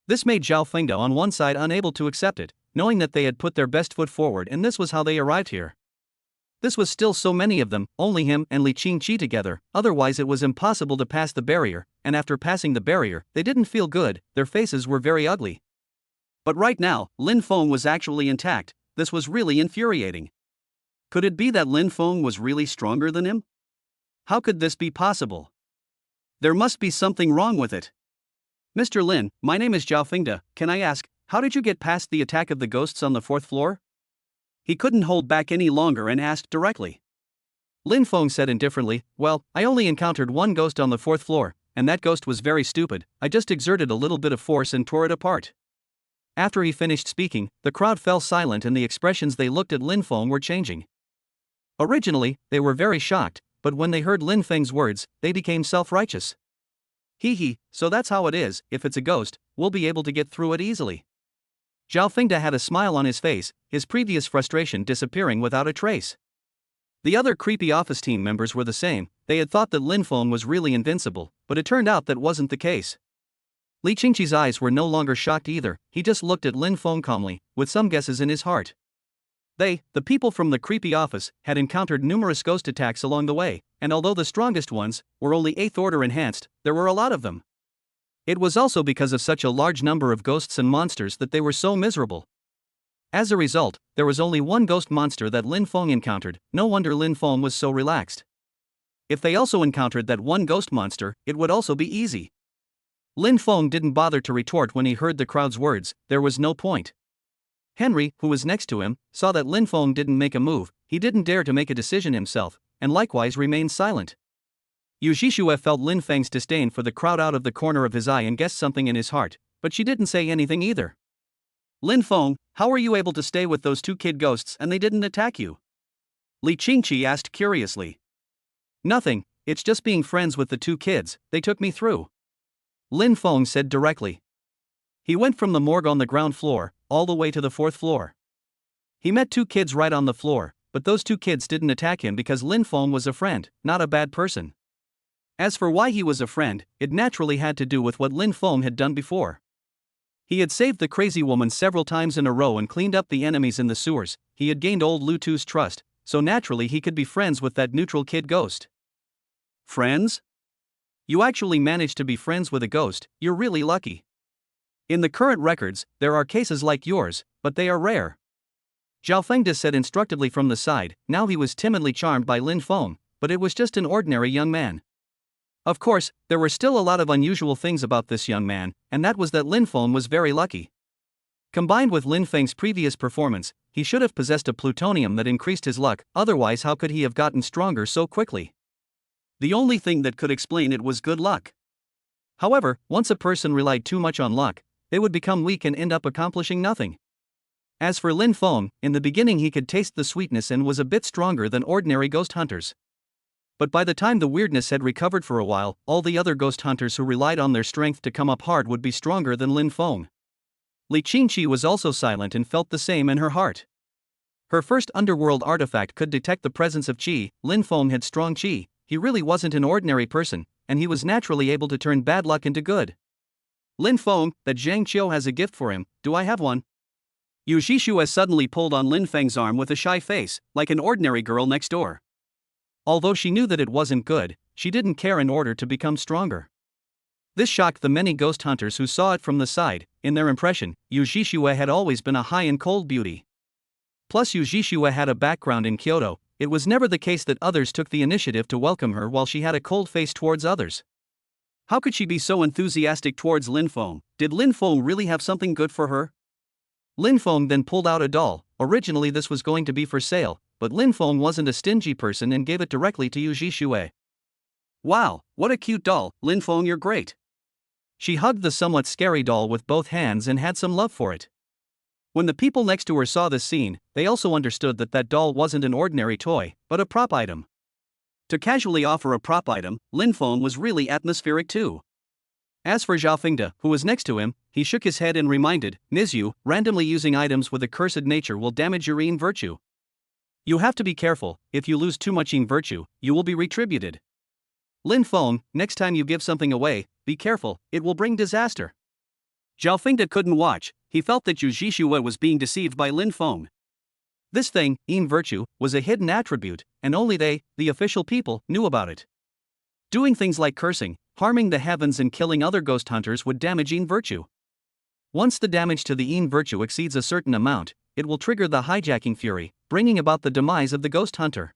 This made Zhao Fengde on one side unable to accept it, knowing that they had put their best foot forward and this was how they arrived here. This was still so many of them, only him and Li Qingqi together, otherwise it was impossible to pass the barrier, and after passing the barrier, they didn't feel good, their faces were very ugly. But right now, Lin Feng was actually intact. This was really infuriating. Could it be that Lin Feng was really stronger than him? How could this be possible? There must be something wrong with it. Mr. Lin, my name is Zhao Fengde. Can I ask, how did you get past the attack of the ghosts on the fourth floor? He couldn't hold back any longer and asked directly. Lin Feng said indifferently, well, I only encountered one ghost on the fourth floor, and that ghost was very stupid. I just exerted a little bit of force and tore it apart. After he finished speaking, the crowd fell silent and the expressions they looked at Lin Feng were changing. Originally, they were very shocked, but when they heard Lin Feng's words, they became self-righteous. So that's how it is. If it's a ghost, we'll be able to get through it easily. Zhao Fengde had a smile on his face, his previous frustration disappearing without a trace. The other creepy office team members were the same. They had thought that Lin Feng was really invincible, but it turned out that wasn't the case. Li Qingqi's eyes were no longer shocked either, he just looked at Lin Feng calmly, with some guesses in his heart. They, the people from the creepy office, had encountered numerous ghost attacks along the way, and although the strongest ones were only 8th order enhanced, there were a lot of them. It was also because of such a large number of ghosts and monsters that they were so miserable. As a result, there was only one ghost monster that Lin Feng encountered. No wonder Lin Feng was so relaxed. If they also encountered that one ghost monster, it would also be easy. Lin Feng didn't bother to retort when he heard the crowd's words, there was no point. Henry, who was next to him, saw that Lin Feng didn't make a move, he didn't dare to make a decision himself, and likewise remained silent. Yu Zhixue felt Lin Feng's disdain for the crowd out of the corner of his eye and guessed something in his heart, but she didn't say anything either. Lin Feng, how were you able to stay with those 2 kid ghosts and they didn't attack you? Li Qingqi asked curiously. Nothing, it's just being friends with the 2 kids, they took me through. Lin Feng said directly. He went from the morgue on the ground floor, all the way to the 4th floor. He met 2 kids right on the floor, but those 2 kids didn't attack him because Lin Feng was a friend, not a bad person. As for why he was a friend, it naturally had to do with what Lin Feng had done before. He had saved the crazy woman several times in a row and cleaned up the enemies in the sewers, he had gained old Lu Tu's trust, so naturally he could be friends with that neutral kid ghost. Friends? You actually managed to be friends with a ghost, you're really lucky. In the current records, there are cases like yours, but they are rare. Zhao Fengde said instructively from the side. Now he was timidly charmed by Lin Feng, but it was just an ordinary young man. Of course, there were still a lot of unusual things about this young man, and that was that Lin Feng was very lucky. Combined with Lin Feng's previous performance, he should have possessed a plutonium that increased his luck, otherwise how could he have gotten stronger so quickly? The only thing that could explain it was good luck. However, once a person relied too much on luck, they would become weak and end up accomplishing nothing. As for Lin Feng, in the beginning he could taste the sweetness and was a bit stronger than ordinary ghost hunters. But by the time the weirdness had recovered for a while, all the other ghost hunters who relied on their strength to come up hard would be stronger than Lin Feng. Li Qingqi was also silent and felt the same in her heart. Her first underworld artifact could detect the presence of qi. Lin Feng had strong qi, he really wasn't an ordinary person, and he was naturally able to turn bad luck into good. Lin Feng, that Zhang Qiu has a gift for him, do I have one? Yu Zhixue suddenly pulled on Lin Feng's arm with a shy face, like an ordinary girl next door. Although she knew that it wasn't good, she didn't care in order to become stronger. This shocked the many ghost hunters who saw it from the side. In their impression, Yu Zhixue had always been a high and cold beauty. Plus Yu Zhixue had a background in Kyoto, it was never the case that others took the initiative to welcome her while she had a cold face towards others. How could she be so enthusiastic towards Lin Feng? Did Lin Feng really have something good for her? Lin Feng then pulled out a doll. Originally this was going to be for sale, but Lin Feng wasn't a stingy person and gave it directly to Yu Zhixue. Wow, what a cute doll, Lin Feng, you're great. She hugged the somewhat scary doll with both hands and had some love for it. When the people next to her saw this scene, they also understood that that doll wasn't an ordinary toy, but a prop item. To casually offer a prop item, Lin Feng was really atmospheric too. As for Zhao Fengde, who was next to him, he shook his head and reminded, Nizu, randomly using items with a cursed nature will damage your yin virtue. You have to be careful, if you lose too much yin virtue, you will be retributed. Lin Feng, next time you give something away, be careful, it will bring disaster. Zhao Fengde couldn't watch, he felt that Yu Zhixue was being deceived by Lin Feng. This thing, yin virtue, was a hidden attribute, and only they, the official people, knew about it. Doing things like cursing, harming the heavens and killing other ghost hunters would damage yin virtue. Once the damage to the yin virtue exceeds a certain amount, it will trigger the hijacking fury, bringing about the demise of the ghost hunter.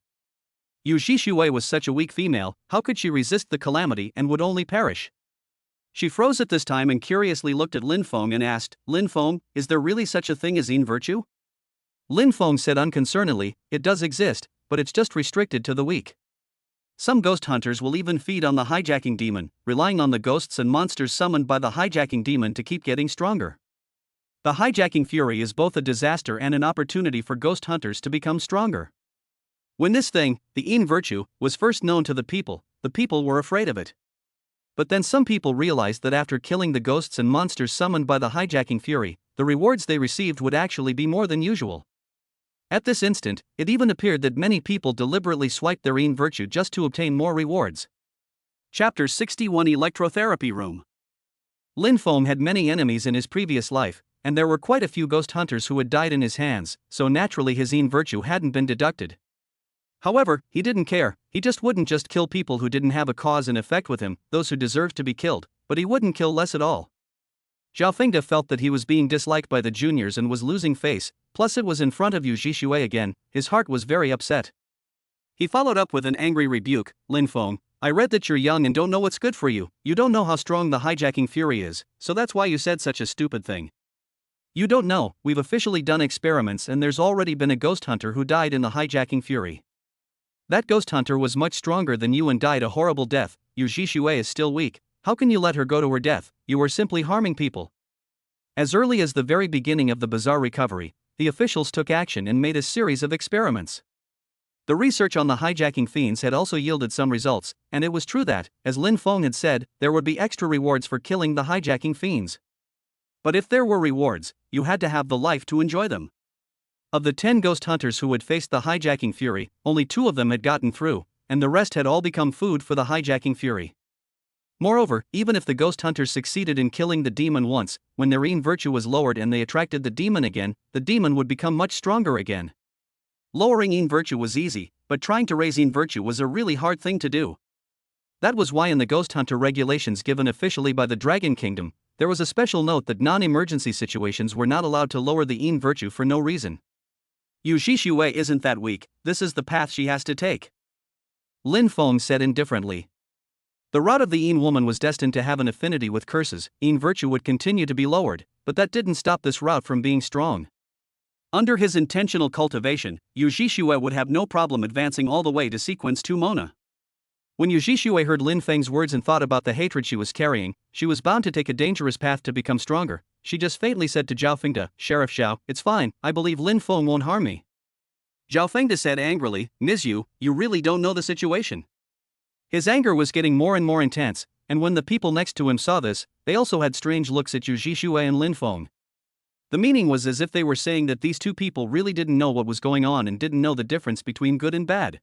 Yu Zhixue was such a weak female, how could she resist the calamity and would only perish? She froze at this time and curiously looked at Lin Feng and asked, Lin Feng, is there really such a thing as yin virtue? Lin Feng said unconcernedly, it does exist, but it's just restricted to the weak. Some ghost hunters will even feed on the hijacking demon, relying on the ghosts and monsters summoned by the hijacking demon to keep getting stronger. The hijacking fury is both a disaster and an opportunity for ghost hunters to become stronger. When this thing, the yin virtue, was first known to the people were afraid of it. But then some people realized that after killing the ghosts and monsters summoned by the hijacking fury, the rewards they received would actually be more than usual. At this instant, it even appeared that many people deliberately swiped their yin virtue just to obtain more rewards. Chapter 61 Electrotherapy Room. Lin Feng had many enemies in his previous life, and there were quite a few ghost hunters who had died in his hands, so naturally his Yin virtue hadn't been deducted. However, he didn't care, he just wouldn't just kill people who didn't have a cause and effect with him, those who deserved to be killed, but he wouldn't kill less at all. Zhao Fengde felt that he was being disliked by the juniors and was losing face, plus it was in front of Yu Zhishui again, his heart was very upset. He followed up with an angry rebuke, Lin Feng, I read that you're young and don't know what's good for you, you don't know how strong the hijacking fury is, so that's why you said such a stupid thing. You don't know, we've officially done experiments and there's already been a ghost hunter who died in the hijacking fury. That ghost hunter was much stronger than you and died a horrible death. Yu Zhishui is still weak, how can you let her go to her death, you are simply harming people. As early as the very beginning of the bizarre recovery, the officials took action and made a series of experiments. The research on the hijacking fiends had also yielded some results, and it was true that, as Lin Feng had said, there would be extra rewards for killing the hijacking fiends. But if there were rewards, you had to have the life to enjoy them. Of the 10 ghost hunters who had faced the hijacking fury, only 2 of them had gotten through, and the rest had all become food for the hijacking fury. Moreover, even if the ghost hunters succeeded in killing the demon once, when their Yin virtue was lowered and they attracted the demon again, the demon would become much stronger again. Lowering Yin virtue was easy, but trying to raise Yin virtue was a really hard thing to do. That was why in the ghost hunter regulations given officially by the Dragon Kingdom, there was a special note that non-emergency situations were not allowed to lower the Yin virtue for no reason. Yu Zhishui isn't that weak, this is the path she has to take. Lin Feng said indifferently. The rod of the Yin woman was destined to have an affinity with curses, Yin virtue would continue to be lowered, but that didn't stop this rod from being strong. Under his intentional cultivation, Yu Zhishui would have no problem advancing all the way to sequence 2 Mona. When Yu Zhishui heard Lin Feng's words and thought about the hatred she was carrying, she was bound to take a dangerous path to become stronger. She just faintly said to Zhao Fengde, Sheriff Zhao, it's fine, I believe Lin Feng won't harm me. Zhao Fengde said angrily, Nizu, you really don't know the situation. His anger was getting more and more intense, and when the people next to him saw this, they also had strange looks at Yu Zhishui and Lin Feng. The meaning was as if they were saying that these 2 people really didn't know what was going on and didn't know the difference between good and bad.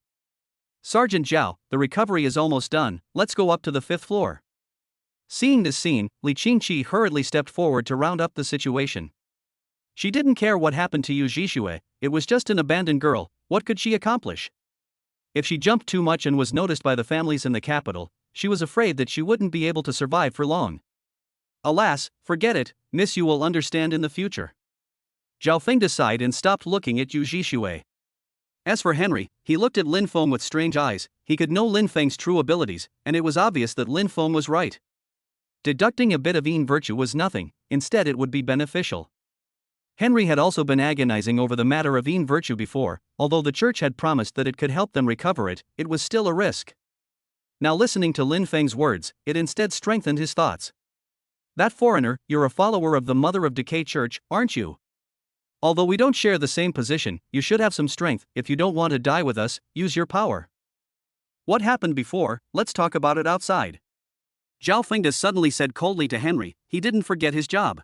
Sergeant Zhao, the recovery is almost done, let's go up to the 5th floor. Seeing this scene, Li Qingqi hurriedly stepped forward to round up the situation. She didn't care what happened to Yu Zhishui, it was just an abandoned girl, what could she accomplish? If she jumped too much and was noticed by the families in the capital, she was afraid that she wouldn't be able to survive for long. Alas, forget it, Miss you will understand in the future. Zhao Fengde sighed and stopped looking at Yu Zhishui. As for Henry, he looked at Lin Feng with strange eyes, he could know Lin Feng's true abilities, and it was obvious that Lin Feng was right. Deducting a bit of Yin virtue was nothing, instead it would be beneficial. Henry had also been agonizing over the matter of Yin virtue before, although the church had promised that it could help them recover it, it was still a risk. Now listening to Lin Feng's words, it instead strengthened his thoughts. That foreigner, you're a follower of the Mother of Decay Church, aren't you? Although we don't share the same position, you should have some strength, if you don't want to die with us, use your power. What happened before, let's talk about it outside. Zhao Fengde suddenly said coldly to Henry, he didn't forget his job.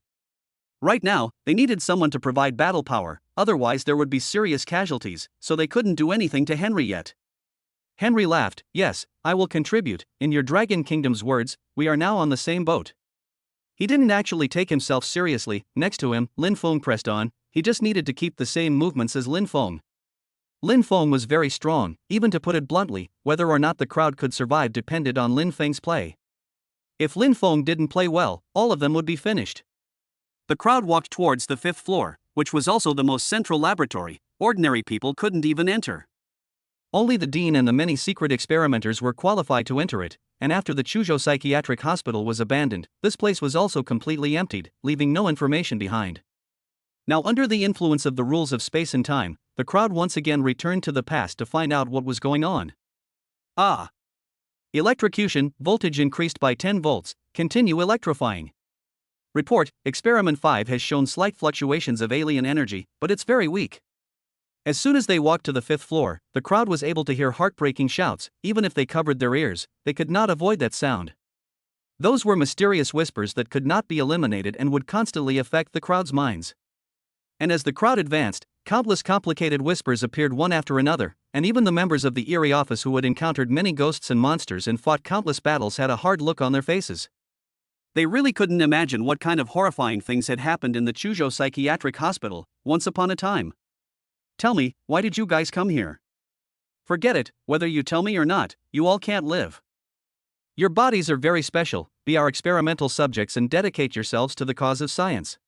Right now, they needed someone to provide battle power, otherwise there would be serious casualties, so they couldn't do anything to Henry yet. Henry laughed, yes, I will contribute, in your Dragon Kingdom's words, we are now on the same boat. He didn't actually take himself seriously, next to him, Lin Feng pressed on, he just needed to keep the same movements as Lin Feng. Lin Feng was very strong, even to put it bluntly, whether or not the crowd could survive depended on Lin Feng's play. If Lin Feng didn't play well, all of them would be finished. The crowd walked towards the 5th floor, which was also the most central laboratory, ordinary people couldn't even enter. Only the dean and the many secret experimenters were qualified to enter it, and after the Chuzhou Psychiatric Hospital was abandoned, this place was also completely emptied, leaving no information behind. Now under the influence of the rules of space and time, the crowd once again returned to the past to find out what was going on. Ah! Electrocution, voltage increased by 10 volts, continue electrifying. Report, Experiment 5 has shown slight fluctuations of alien energy, but it's very weak. As soon as they walked to the 5th floor, the crowd was able to hear heartbreaking shouts, even if they covered their ears, they could not avoid that sound. Those were mysterious whispers that could not be eliminated and would constantly affect the crowd's minds. And as the crowd advanced, countless complicated whispers appeared one after another, and even the members of the eerie office who had encountered many ghosts and monsters and fought countless battles had a hard look on their faces. They really couldn't imagine what kind of horrifying things had happened in the Chuzhou Psychiatric Hospital, once upon a time. Tell me, why did you guys come here? Forget it, whether you tell me or not, you all can't live. Your bodies are very special, be our experimental subjects and dedicate yourselves to the cause of science.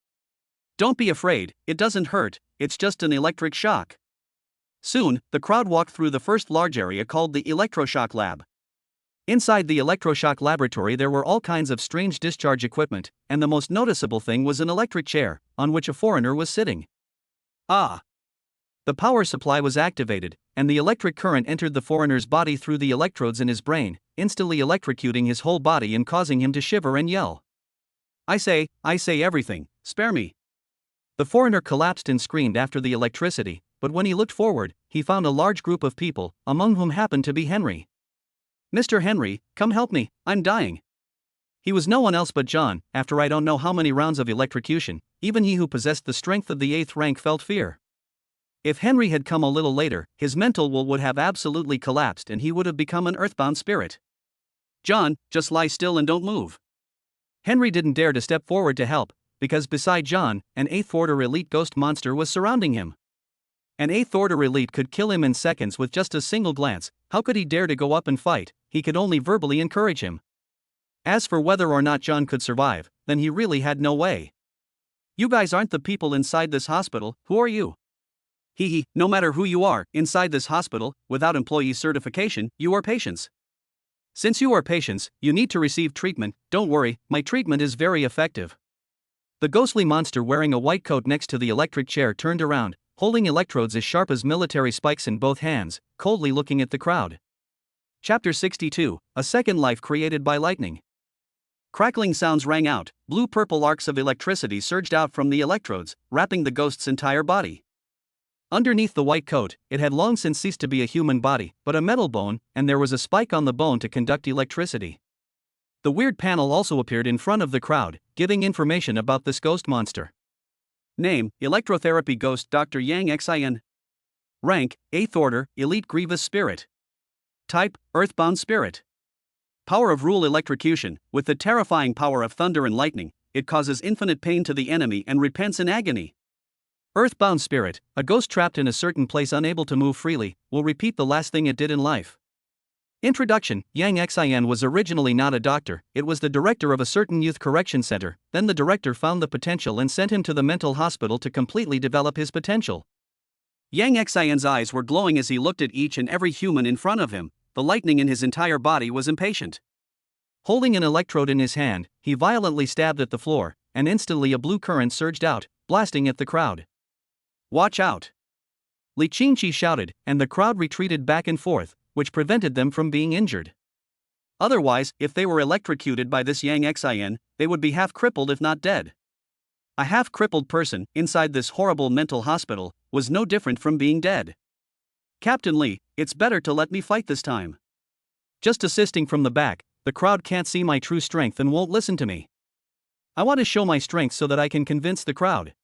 Don't be afraid, it doesn't hurt, it's just an electric shock. Soon, the crowd walked through the first large area called the electroshock lab. Inside the electroshock laboratory there were all kinds of strange discharge equipment, and the most noticeable thing was an electric chair, on which a foreigner was sitting. Ah! The power supply was activated, and the electric current entered the foreigner's body through the electrodes in his brain, instantly electrocuting his whole body and causing him to shiver and yell. I say everything, spare me. The foreigner collapsed and screamed after the electricity, but when he looked forward, he found a large group of people, among whom happened to be Henry. Mr. Henry, come help me, I'm dying. He was no one else but John. After I don't know how many rounds of electrocution, even he who possessed the strength of the 8th rank felt fear. If Henry had come a little later, his mental would have absolutely collapsed and he would have become an earthbound spirit. John, just lie still and don't move. Henry didn't dare to step forward to help, because beside John, an 8th order elite ghost monster was surrounding him. An 8th order elite could kill him in seconds with just a single glance. How could he dare to go up and fight? He could only verbally encourage him. As for whether or not John could survive, then he really had no way. You guys aren't the people inside this hospital, who are you? No matter who you are, inside this hospital, without employee certification, you are patients. Since you are patients, you need to receive treatment. Don't worry, my treatment is very effective. The ghostly monster wearing a white coat next to the electric chair turned around, holding electrodes as sharp as military spikes in both hands, coldly looking at the crowd. Chapter 62, A Second Life Created by Lightning. Crackling sounds rang out, blue-purple arcs of electricity surged out from the electrodes, wrapping the ghost's entire body. Underneath the white coat, it had long since ceased to be a human body, but a metal bone, and there was a spike on the bone to conduct electricity. The weird panel also appeared in front of the crowd, giving information about this ghost monster. Name, Electrotherapy Ghost Dr. Yang Xin. Rank, 8th Order, Elite Grievous Spirit. Type, Earthbound Spirit. Power of Rule Electrocution. With the terrifying power of thunder and lightning, it causes infinite pain to the enemy and repents in agony. Earthbound Spirit, a ghost trapped in a certain place unable to move freely, will repeat the last thing it did in life. Introduction. Yang Xin was originally not a doctor, it was the director of a certain youth correction center. Then the director found the potential and sent him to the mental hospital to completely develop his potential. Yang Xin's eyes were glowing as he looked at each and every human in front of him. The lightning in his entire body was impatient. Holding an electrode in his hand, he violently stabbed at the floor, and instantly a blue current surged out, blasting at the crowd. Watch out! Li Qingqi shouted, and the crowd retreated back and forth, which prevented them from being injured. Otherwise, if they were electrocuted by this Yang Xin, they would be half crippled if not dead. A half crippled person, inside this horrible mental hospital, was no different from being dead. Captain Li, it's better to let me fight this time. Just assisting from the back, the crowd can't see my true strength and won't listen to me. I want to show my strength so that I can convince the crowd.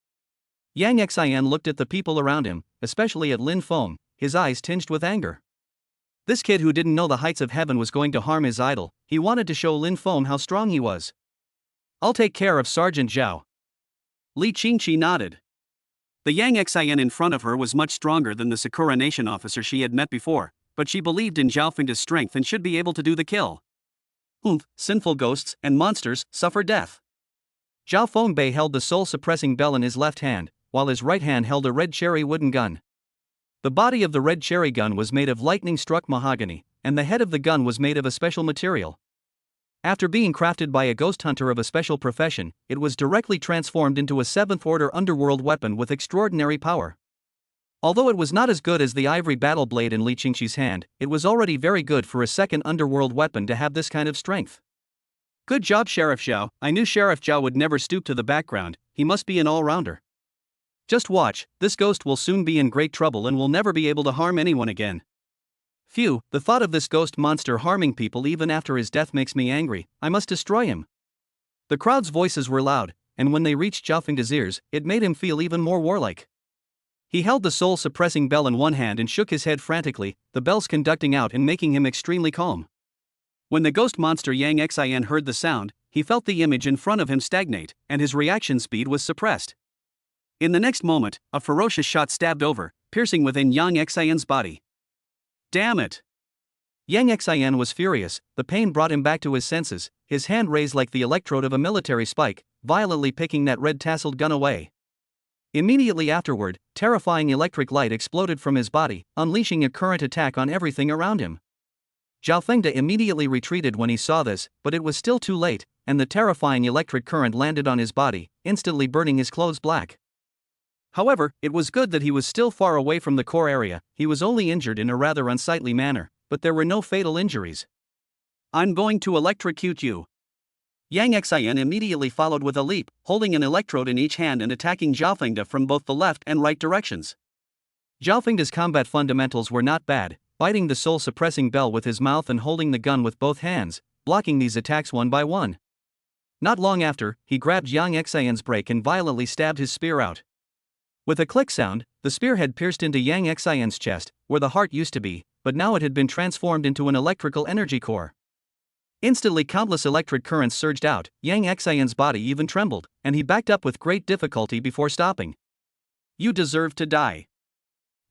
Yang Xin looked at the people around him, especially at Lin Feng, his eyes tinged with anger. This kid who didn't know the heights of heaven was going to harm his idol. He wanted to show Lin Feng how strong he was. I'll take care of Sergeant Zhao. Li Qingqi nodded. The Yang Xin in front of her was much stronger than the Sakura Nation officer she had met before, but she believed in Zhao Feng's strength and should be able to do the kill. Sinful ghosts and monsters suffer death. Zhao Fengbei held the soul-suppressing bell in his left hand, while his right hand held a red cherry wooden gun. The body of the red cherry gun was made of lightning-struck mahogany, and the head of the gun was made of a special material. After being crafted by a ghost hunter of a special profession, it was directly transformed into a 7th-order underworld weapon with extraordinary power. Although it was not as good as the ivory battle blade in Li Qingqi's hand, it was already very good for a second underworld weapon to have this kind of strength. Good job, Sheriff Zhao. I knew Sheriff Zhao would never stoop to the background, he must be an all-rounder. Just watch, this ghost will soon be in great trouble and will never be able to harm anyone again. Phew, the thought of this ghost monster harming people even after his death makes me angry. I must destroy him. The crowd's voices were loud, and when they reached Zhao Feng's ears, it made him feel even more warlike. He held the soul-suppressing bell in one hand and shook his head frantically, the bells conducting out and making him extremely calm. When the ghost monster Yang Xin heard the sound, he felt the image in front of him stagnate, and his reaction speed was suppressed. In the next moment, a ferocious shot stabbed over, piercing within Yang Xian's body. Damn it! Yang Xian was furious, the pain brought him back to his senses, his hand raised like the electrode of a military spike, violently picking that red-tasseled gun away. Immediately afterward, terrifying electric light exploded from his body, unleashing a current attack on everything around him. Zhao Fengde immediately retreated when he saw this, but it was still too late, and the terrifying electric current landed on his body, instantly burning his clothes black. However, it was good that he was still far away from the core area. He was only injured in a rather unsightly manner, but there were no fatal injuries. I'm going to electrocute you. Yang Xian immediately followed with a leap, holding an electrode in each hand and attacking Zhao Fengde from both the left and right directions. Zhao Fengde's combat fundamentals were not bad, biting the soul-suppressing bell with his mouth and holding the gun with both hands, blocking these attacks one by one. Not long after, he grabbed Yang Xian's break and violently stabbed his spear out. With a click sound, the spear had pierced into Yang Xian's chest, where the heart used to be, but now it had been transformed into an electrical energy core. Instantly countless electric currents surged out, Yang Xian's body even trembled, and he backed up with great difficulty before stopping. You deserve to die.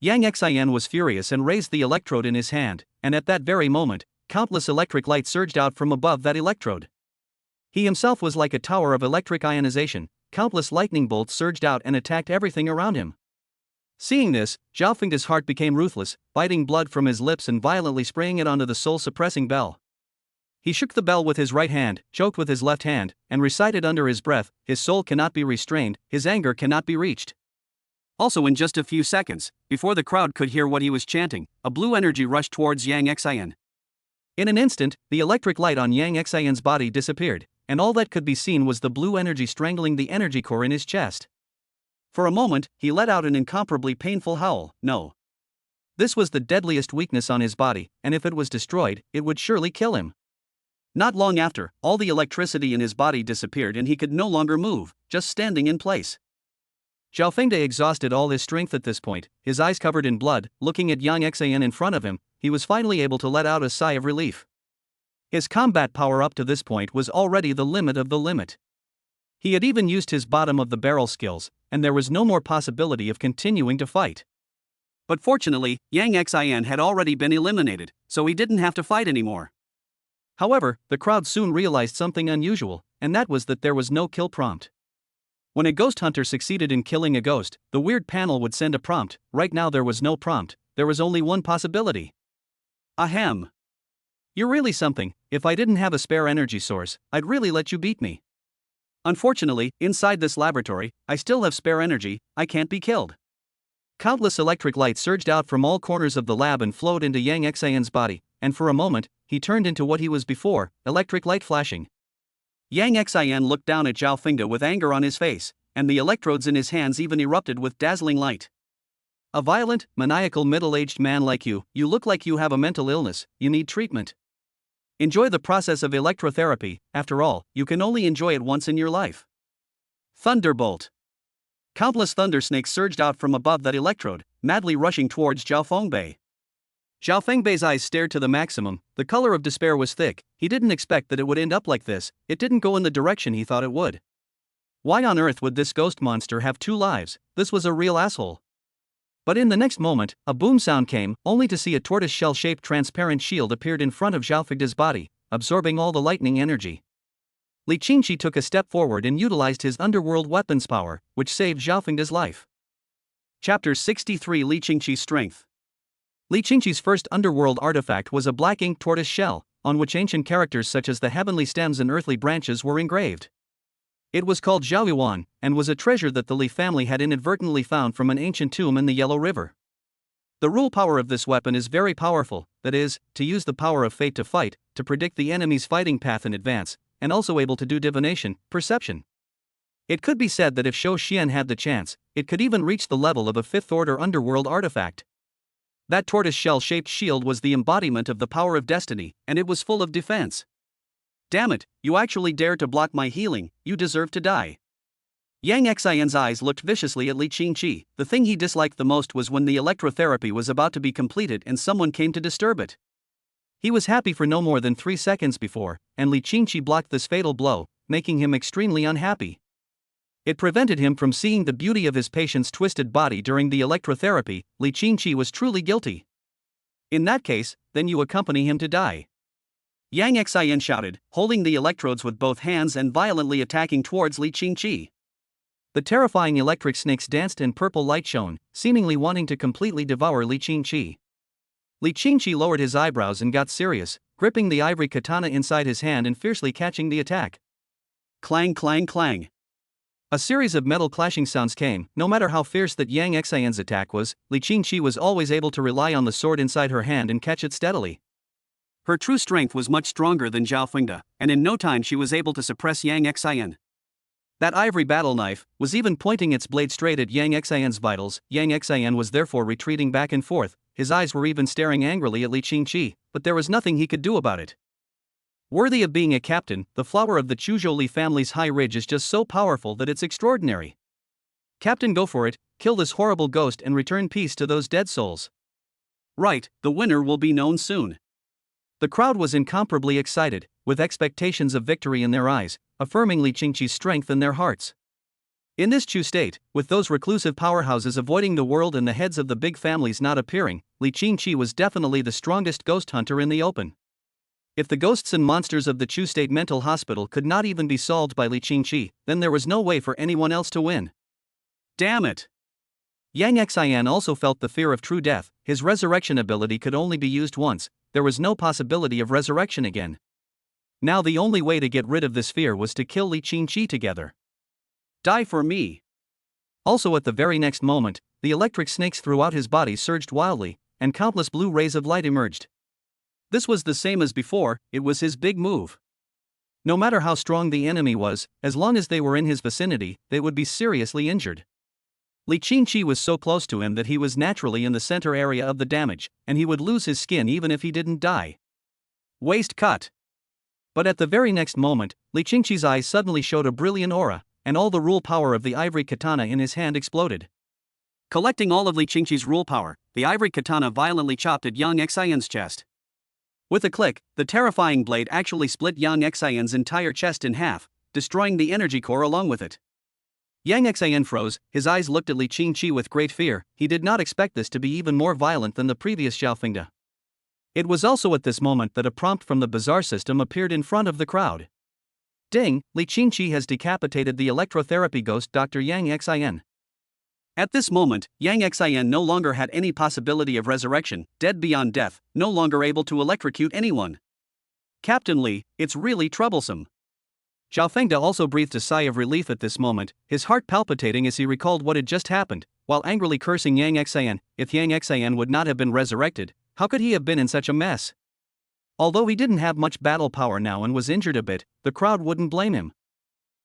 Yang Xian was furious and raised the electrode in his hand, and at that very moment, countless electric light surged out from above that electrode. He himself was like a tower of electric ionization, countless lightning bolts surged out and attacked everything around him. Seeing this, Zhao Fengde's heart became ruthless, biting blood from his lips and violently spraying it onto the soul-suppressing bell. He shook the bell with his right hand, choked with his left hand, and recited under his breath, his soul cannot be restrained, his anger cannot be reached. Also in just a few seconds, before the crowd could hear what he was chanting, a blue energy rushed towards Yang Xian. In an instant, the electric light on Yang Xian's body disappeared, and all that could be seen was the blue energy strangling the energy core in his chest. For a moment, he let out an incomparably painful howl. No. This was the deadliest weakness on his body, and if it was destroyed, it would surely kill him. Not long after, all the electricity in his body disappeared and he could no longer move, just standing in place. Zhao Fengde exhausted all his strength at this point, his eyes covered in blood, looking at Yang Xian in front of him, he was finally able to let out a sigh of relief. His combat power up to this point was already the limit of the limit. He had even used his bottom-of-the-barrel skills, and there was no more possibility of continuing to fight. But fortunately, Yang Xian had already been eliminated, so he didn't have to fight anymore. However, the crowd soon realized something unusual, and that was that there was no kill prompt. When a ghost hunter succeeded in killing a ghost, the weird panel would send a prompt. Right now there was no prompt, there was only one possibility. Ahem. You're really something. If I didn't have a spare energy source, I'd really let you beat me. Unfortunately, inside this laboratory, I still have spare energy, I can't be killed. Countless electric lights surged out from all corners of the lab and flowed into Yang Xian's body, and for a moment, he turned into what he was before, electric light flashing. Yang Xian looked down at Zhao Fengde with anger on his face, and the electrodes in his hands even erupted with dazzling light. A violent, maniacal middle-aged man like you look like you have a mental illness, you need treatment. Enjoy the process of electrotherapy, after all, you can only enjoy it once in your life. Thunderbolt. Countless thunder snakes surged out from above that electrode, madly rushing towards Zhao Fengde. Zhao Fengbe's eyes stared to the maximum, the color of despair was thick, he didn't expect that it would end up like this, it didn't go in the direction he thought it would. Why on earth would this ghost monster have two lives? This was a real asshole. But in the next moment, a boom sound came, only to see a tortoise-shell-shaped transparent shield appeared in front of Zhao Fengde's body, absorbing all the lightning energy. Li Qingqi took a step forward and utilized his underworld weapons power, which saved Zhao Fengde's life. Chapter 63 Li Qingqi's Strength. Li Qingqi's first underworld artifact was a black ink tortoise shell, on which ancient characters such as the heavenly stems and earthly branches were engraved. It was called Zhaoyuan, and was a treasure that the Li family had inadvertently found from an ancient tomb in the Yellow River. The rule power of this weapon is very powerful, that is, to use the power of fate to fight, to predict the enemy's fighting path in advance, and also able to do divination, perception. It could be said that if Shou Xian had the chance, it could even reach the level of a fifth-order underworld artifact. That tortoise-shell-shaped shield was the embodiment of the power of destiny, and it was full of defense. Damn it, you actually dare to block my healing, you deserve to die. Yang Xian's eyes looked viciously at Li Qingqi. The thing he disliked the most was when the electrotherapy was about to be completed and someone came to disturb it. He was happy for no more than 3 seconds before, and Li Qingqi blocked this fatal blow, making him extremely unhappy. It prevented him from seeing the beauty of his patient's twisted body during the electrotherapy. Li Qingqi was truly guilty. In that case, then you accompany him to die. Yang Xian shouted, holding the electrodes with both hands and violently attacking towards Li Qingqi. The terrifying electric snakes danced and purple light shone, seemingly wanting to completely devour Li Qingqi. Li Qingqi lowered his eyebrows and got serious, gripping the ivory katana inside his hand and fiercely catching the attack. Clang clang clang. A series of metal clashing sounds came. No matter how fierce that Yang Xian's attack was, Li Qingqi was always able to rely on the sword inside her hand and catch it steadily. Her true strength was much stronger than Zhao Fengde, and in no time she was able to suppress Yang Xian. That ivory battle knife was even pointing its blade straight at Yang Xian's vitals. Yang Xian was therefore retreating back and forth, his eyes were even staring angrily at Li Qingqi, but there was nothing he could do about it. Worthy of being a captain, the flower of the Chuzhou Li family's high ridge is just so powerful that it's extraordinary. Captain, go for it, kill this horrible ghost and return peace to those dead souls. Right, the winner will be known soon. The crowd was incomparably excited, with expectations of victory in their eyes, affirming Li Qingqi's strength in their hearts. In this Chu state, with those reclusive powerhouses avoiding the world and the heads of the big families not appearing, Li Qingqi was definitely the strongest ghost hunter in the open. If the ghosts and monsters of the Chu State Mental Hospital could not even be solved by Li Qingqi, then there was no way for anyone else to win. Damn it! Yang Xian also felt the fear of true death. His resurrection ability could only be used once, there was no possibility of resurrection again. Now the only way to get rid of this fear was to kill Li Qingqi together. Die for me! Also at the very next moment, the electric snakes throughout his body surged wildly, and countless blue rays of light emerged. This was the same as before, it was his big move. No matter how strong the enemy was, as long as they were in his vicinity, they would be seriously injured. Li Qingqi was so close to him that he was naturally in the center area of the damage, and he would lose his skin even if he didn't die. Waist cut! But at the very next moment, Li Qingqi's eyes suddenly showed a brilliant aura, and all the rule power of the ivory katana in his hand exploded. Collecting all of Li Qingqi's rule power, the ivory katana violently chopped at Yang Xian's chest. With a click, the terrifying blade actually split Yang Xian's entire chest in half, destroying the energy core along with it. Yang Xian froze, his eyes looked at Li Qingqi with great fear. He did not expect this to be even more violent than the previous Zhao Fengde. It was also at this moment that a prompt from the bazaar system appeared in front of the crowd. Ding, Li Qingqi has decapitated the electrotherapy ghost Dr. Yang Xian. At this moment, Yang Xian no longer had any possibility of resurrection, dead beyond death, no longer able to electrocute anyone. Captain Li, it's really troublesome. Zhao Fengde also breathed a sigh of relief at this moment, his heart palpitating as he recalled what had just happened, while angrily cursing Yang Xian. If Yang Xian would not have been resurrected, how could he have been in such a mess? Although he didn't have much battle power now and was injured a bit, the crowd wouldn't blame him.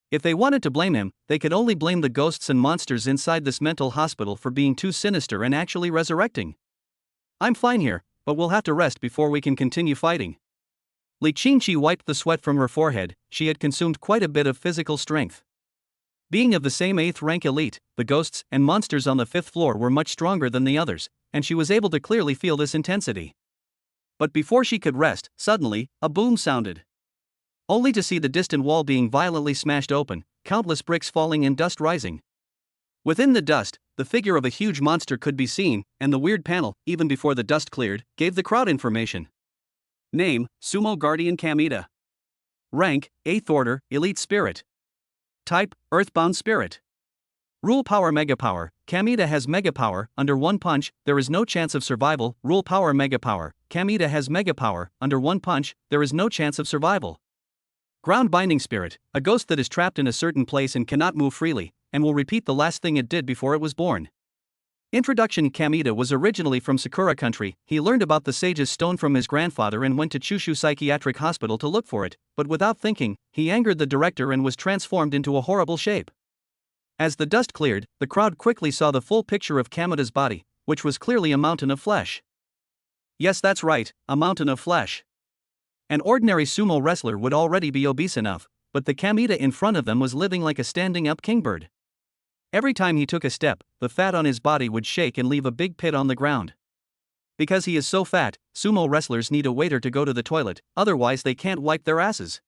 If they wanted to blame him, they could only blame the ghosts and monsters inside this mental hospital for being too sinister and actually resurrecting. I'm fine here, but we'll have to rest before we can continue fighting. Li Qingqi wiped the sweat from her forehead. She had consumed quite a bit of physical strength. Being of the same 8th rank elite, the ghosts and monsters on the 5th floor were much stronger than the others, and she was able to clearly feel this intensity. But before she could rest, suddenly, a boom sounded. Only to see the distant wall being violently smashed open, countless bricks falling and dust rising. Within the dust, the figure of a huge monster could be seen, and the weird panel, even before the dust cleared, gave the crowd information. Name, Sumo Guardian Kamita. Rank, 8th Order, Elite Spirit. Type, Earthbound Spirit. Rule Power Mega Power, Kamita has Mega Power, under one punch, there is no chance of survival. Rule Power Mega Power, Kamita has Mega Power, under one punch, there is no chance of survival. Ground Binding Spirit, a ghost that is trapped in a certain place and cannot move freely, and will repeat the last thing it did before it was born. Introduction. Kamita was originally from Sakura country. He learned about the Sage's Stone from his grandfather and went to Chushu Psychiatric Hospital to look for it, but without thinking, he angered the director and was transformed into a horrible shape. As the dust cleared, the crowd quickly saw the full picture of Kamita's body, which was clearly a mountain of flesh. Yes, that's right, a mountain of flesh. An ordinary sumo wrestler would already be obese enough, but the Kamita in front of them was living like a standing-up kingbird. Every time he took a step, the fat on his body would shake and leave a big pit on the ground. Because he is so fat, sumo wrestlers need a waiter to go to the toilet, otherwise they can't wipe their asses.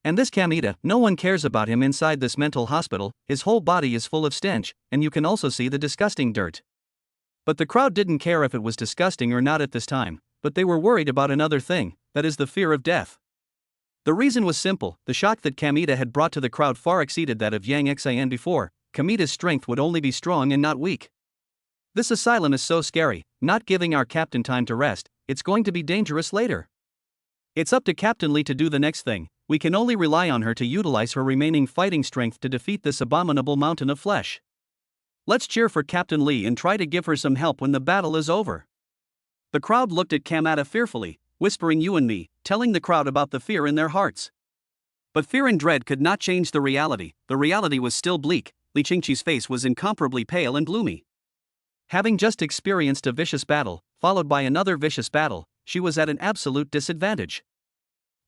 And this Kamita, no one cares about him inside this mental hospital, his whole body is full of stench, and you can also see the disgusting dirt. But the crowd didn't care if it was disgusting or not at this time, but they were worried about another thing, that is the fear of death. The reason was simple, the shock that Kamita had brought to the crowd far exceeded that of Yang Xin before. Kamita's strength would only be strong and not weak. This asylum is so scary, not giving our captain time to rest, it's going to be dangerous later. It's up to Captain Lee to do the next thing, we can only rely on her to utilize her remaining fighting strength to defeat this abominable mountain of flesh. Let's cheer for Captain Lee and try to give her some help when the battle is over. The crowd looked at Kamita fearfully, whispering you and me, telling the crowd about the fear in their hearts. But fear and dread could not change the reality was still bleak. Li Qingqi's face was incomparably pale and gloomy. Having just experienced a vicious battle, followed by another vicious battle, she was at an absolute disadvantage.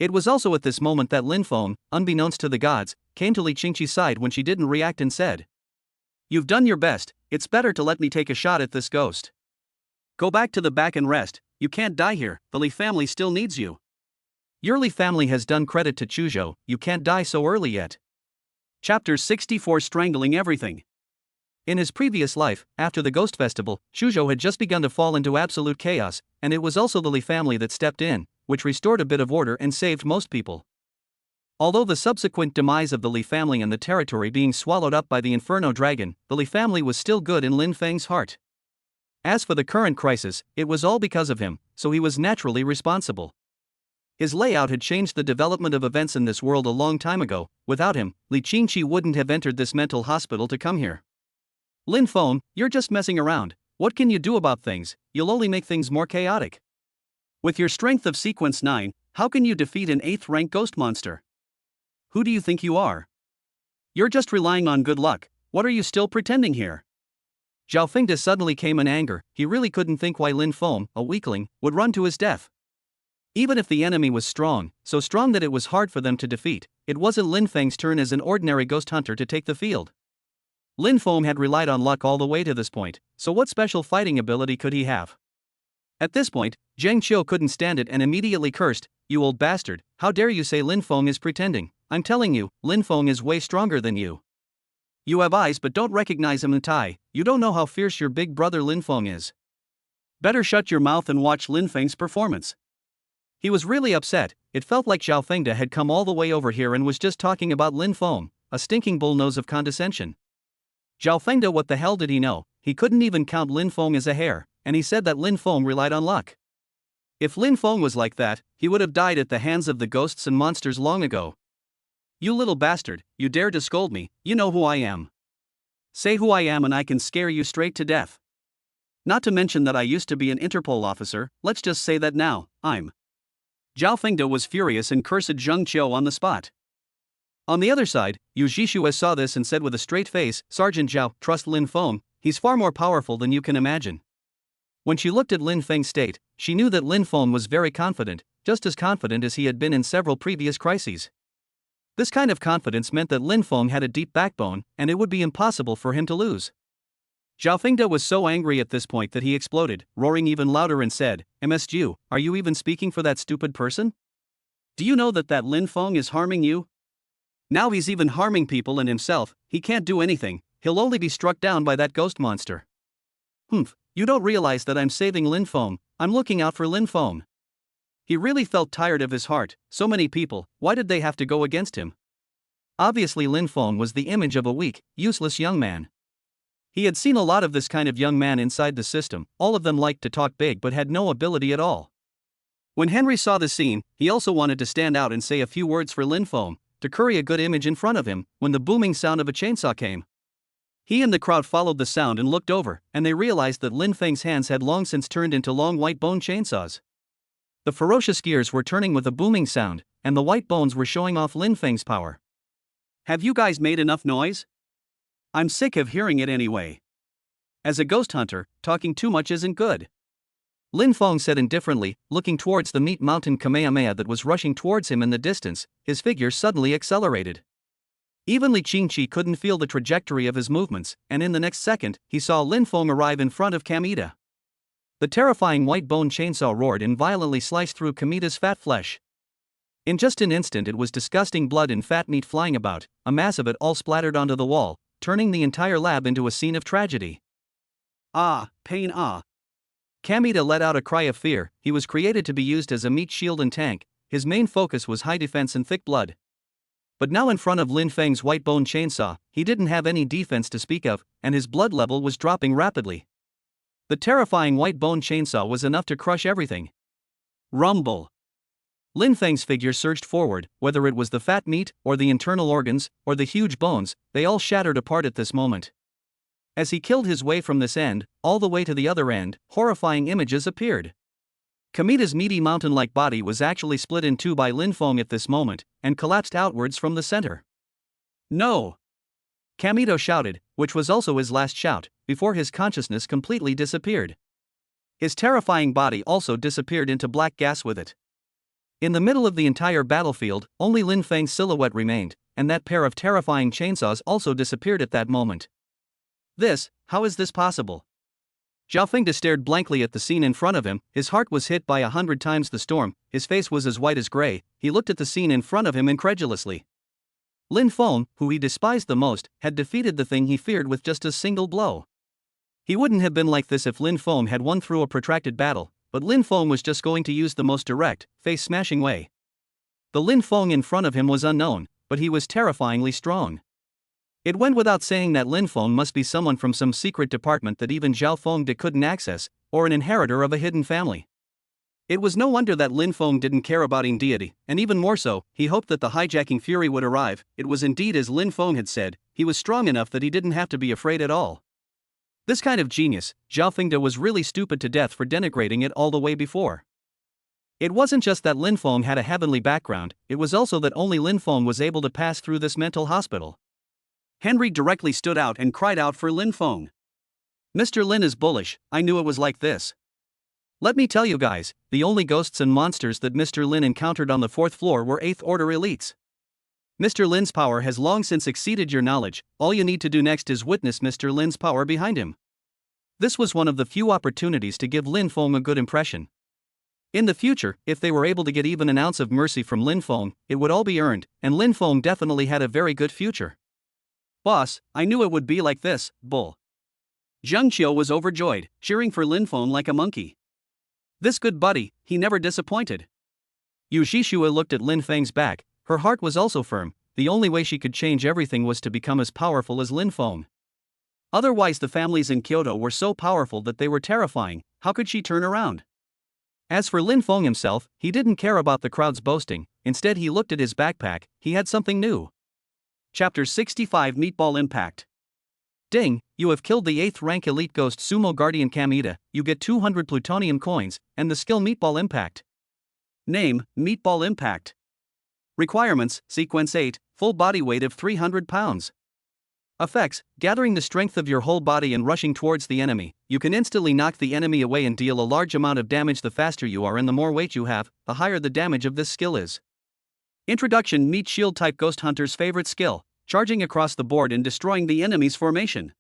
It was also at this moment that Lin Feng, unbeknownst to the gods, came to Li Qingqi's side when she didn't react and said, "You've done your best, it's better to let me take a shot at this ghost. Go back to the back and rest, you can't die here, the Li family still needs you. Your Li family has done credit to Chuzhou, you can't die so early yet." Chapter 64 Strangling Everything. In his previous life, after the Ghost Festival, Chuzhou had just begun to fall into absolute chaos, and it was also the Li family that stepped in, which restored a bit of order and saved most people. Although the subsequent demise of the Li family and the territory being swallowed up by the Inferno Dragon, the Li family was still good in Lin Feng's heart. As for the current crisis, it was all because of him, so he was naturally responsible. His layout had changed the development of events in this world a long time ago. Without him, Li Qingqi wouldn't have entered this mental hospital to come here. Lin Feng, you're just messing around, what can you do about things, you'll only make things more chaotic. With your strength of sequence 9, how can you defeat an 8th rank ghost monster? Who do you think you are? You're just relying on good luck, what are you still pretending here? Zhao Fengde suddenly came in anger, he really couldn't think why Lin Feng, a weakling, would run to his death. Even if the enemy was strong, so strong that it was hard for them to defeat, it wasn't Lin Feng's turn as an ordinary ghost hunter to take the field. Lin Feng had relied on luck all the way to this point, so what special fighting ability could he have? At this point, Zheng Qiu couldn't stand it and immediately cursed, "You old bastard, how dare you say Lin Feng is pretending? I'm telling you, Lin Feng is way stronger than you. You have eyes but don't recognize him in Tai, you don't know how fierce your big brother Lin Feng is. Better shut your mouth and watch Lin Feng's performance." He was really upset, it felt like Zhao Fengde had come all the way over here and was just talking about Lin Feng, a stinking bullnose of condescension. Zhao Fengde, what the hell did he know? He couldn't even count Lin Feng as a hare, and he said that Lin Feng relied on luck. If Lin Feng was like that, he would have died at the hands of the ghosts and monsters long ago. "You little bastard, you dare to scold me, you know who I am. Say who I am and I can scare you straight to death. Not to mention that I used to be an Interpol officer, let's just say that now, I'm." Zhao Fengde was furious and cursed Zheng Qiu on the spot. On the other side, Yu Zhishue saw this and said with a straight face, "Sergeant Zhao, trust Lin Feng, he's far more powerful than you can imagine." When she looked at Lin Feng's state, she knew that Lin Feng was very confident, just as confident as he had been in several previous crises. This kind of confidence meant that Lin Feng had a deep backbone, and it would be impossible for him to lose. Zhao Fengde was so angry at this point that he exploded, roaring even louder and said, "MSG, are you even speaking for that stupid person? Do you know that Lin Feng is harming you? Now he's even harming people and himself, he can't do anything, he'll only be struck down by that ghost monster. Humph, you don't realize that I'm saving Lin Feng, I'm looking out for Lin Feng." He really felt tired of his heart, so many people, why did they have to go against him? Obviously Lin Feng was the image of a weak, useless young man. He had seen a lot of this kind of young man inside the system, all of them liked to talk big but had no ability at all. When Henry saw the scene, he also wanted to stand out and say a few words for Lin Feng, to curry a good image in front of him, when the booming sound of a chainsaw came. He and the crowd followed the sound and looked over, and they realized that Lin Feng's hands had long since turned into long white bone chainsaws. The ferocious gears were turning with a booming sound, and the white bones were showing off Lin Feng's power. "Have you guys made enough noise? I'm sick of hearing it anyway. As a ghost hunter, talking too much isn't good." Lin Feng said indifferently, looking towards the meat mountain Kamehameha that was rushing towards him in the distance, his figure suddenly accelerated. Even Li Qingqi couldn't feel the trajectory of his movements, and in the next second, he saw Lin Feng arrive in front of Kamita. The terrifying white bone chainsaw roared and violently sliced through Kamita's fat flesh. In just an instant it was disgusting blood and fat meat flying about, a mass of it all splattered onto the wall, turning the entire lab into a scene of tragedy. Ah, pain ah. Kamita let out a cry of fear. He was created to be used as a meat shield and tank, his main focus was high defense and thick blood. But now in front of Lin Feng's white bone chainsaw, he didn't have any defense to speak of, and his blood level was dropping rapidly. The terrifying white bone chainsaw was enough to crush everything. Rumble. Lin Feng's figure surged forward, whether it was the fat meat, or the internal organs, or the huge bones, they all shattered apart at this moment. As he killed his way from this end, all the way to the other end, horrifying images appeared. Kamita's meaty mountain-like body was actually split in two by Lin Feng at this moment, and collapsed outwards from the center. No! Kamito shouted, which was also his last shout, before his consciousness completely disappeared. His terrifying body also disappeared into black gas with it. In the middle of the entire battlefield, only Lin Feng's silhouette remained, and that pair of terrifying chainsaws also disappeared at that moment. How is this possible? Zhao Fengde stared blankly at the scene in front of him, his heart was hit by 100 times the storm, his face was as white as gray, he looked at the scene in front of him incredulously. Lin Feng, who he despised the most, had defeated the thing he feared with just a single blow. He wouldn't have been like this if Lin Feng had won through a protracted battle, but Lin Feng was just going to use the most direct, face-smashing way. The Lin Feng in front of him was unknown, but he was terrifyingly strong. It went without saying that Lin Feng must be someone from some secret department that even Zhao Fengde couldn't access, or an inheritor of a hidden family. It was no wonder that Lin Feng didn't care about deity, and even more so, he hoped that the hijacking fury would arrive. It was indeed as Lin Feng had said, he was strong enough that he didn't have to be afraid at all. This kind of genius, Zhao Fengde was really stupid to death for denigrating it all the way before. It wasn't just that Lin Feng had a heavenly background, it was also that only Lin Feng was able to pass through this mental hospital. Henry directly stood out and cried out for Lin Feng. Mr. Lin is bullish, I knew it was like this. Let me tell you guys, the only ghosts and monsters that Mr. Lin encountered on the 4th floor were 8th order elites. Mr. Lin's power has long since exceeded your knowledge, all you need to do next is witness Mr. Lin's power behind him. This was one of the few opportunities to give Lin Feng a good impression. In the future, if they were able to get even an ounce of mercy from Lin Feng, it would all be earned, and Lin Feng definitely had a very good future. Boss, I knew it would be like this, bull. Zheng Qiu was overjoyed, cheering for Lin Feng like a monkey. This good buddy, he never disappointed. Yu Zhixue looked at Lin Feng's back, her heart was also firm, the only way she could change everything was to become as powerful as Lin Feng. Otherwise the families in Kyoto were so powerful that they were terrifying, how could she turn around? As for Lin Feng himself, he didn't care about the crowd's boasting, instead he looked at his backpack, he had something new. Chapter 65 Meatball Impact. Ding, you have killed the 8th rank elite ghost Sumo Guardian Kamita, you get 200 plutonium coins, and the skill Meatball Impact. Name, Meatball Impact. Requirements, Sequence 8, full body weight of 300 pounds. Effects, gathering the strength of your whole body and rushing towards the enemy, you can instantly knock the enemy away and deal a large amount of damage. The faster you are and the more weight you have, the higher the damage of this skill is. Introduction: Meat Shield type Ghost Hunter's favorite skill, charging across the board and destroying the enemy's formation.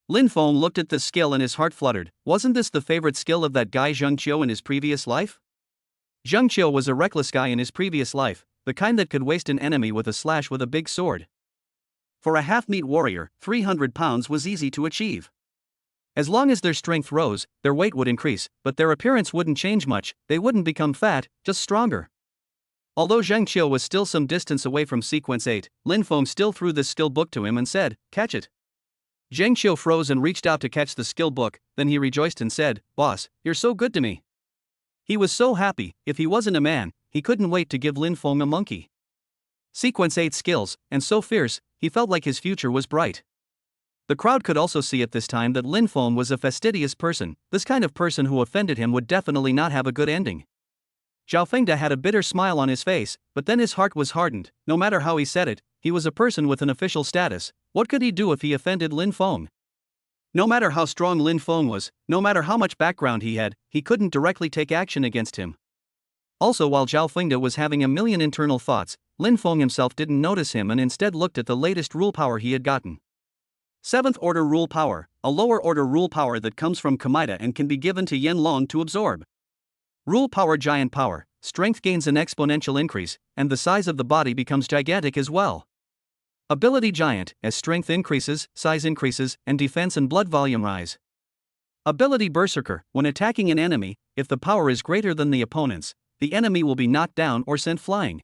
Lin Feng looked at this skill and his heart fluttered. Wasn't this the favorite skill of that guy Zheng Qiu in his previous life? Zheng Qiu was a reckless guy in his previous life, the kind that could waste an enemy with a slash with a big sword. For a half-meat warrior, 300 pounds was easy to achieve. As long as their strength rose, their weight would increase, but their appearance wouldn't change much, they wouldn't become fat, just stronger. Although Zheng Qiu was still some distance away from Sequence 8, Lin Feng still threw this skill book to him and said, "Catch it." Zheng Qiu froze and reached out to catch the skill book, then he rejoiced and said, "Boss, you're so good to me." He was so happy, if he wasn't a man, he couldn't wait to give Lin Feng a monkey. Sequence 8 skills, and so fierce, he felt like his future was bright. The crowd could also see at this time that Lin Feng was a fastidious person, this kind of person who offended him would definitely not have a good ending. Zhao Fengde had a bitter smile on his face, but then his heart was hardened. No matter how he said it, he was a person with an official status. What could he do if he offended Lin Feng? No matter how strong Lin Feng was, no matter how much background he had, he couldn't directly take action against him. Also, while Zhao Fengde was having a million internal thoughts, Lin Feng himself didn't notice him and instead looked at the latest rule power he had gotten. 7th order rule power, a lower order rule power that comes from Kamita and can be given to Yen Long to absorb. Rule power: Giant power. strength gains an exponential increase, and the size of the body becomes gigantic as well. Ability Giant, as strength increases, size increases, and defense and blood volume rise. Ability Berserker, when attacking an enemy, if the power is greater than the opponent's, the enemy will be knocked down or sent flying.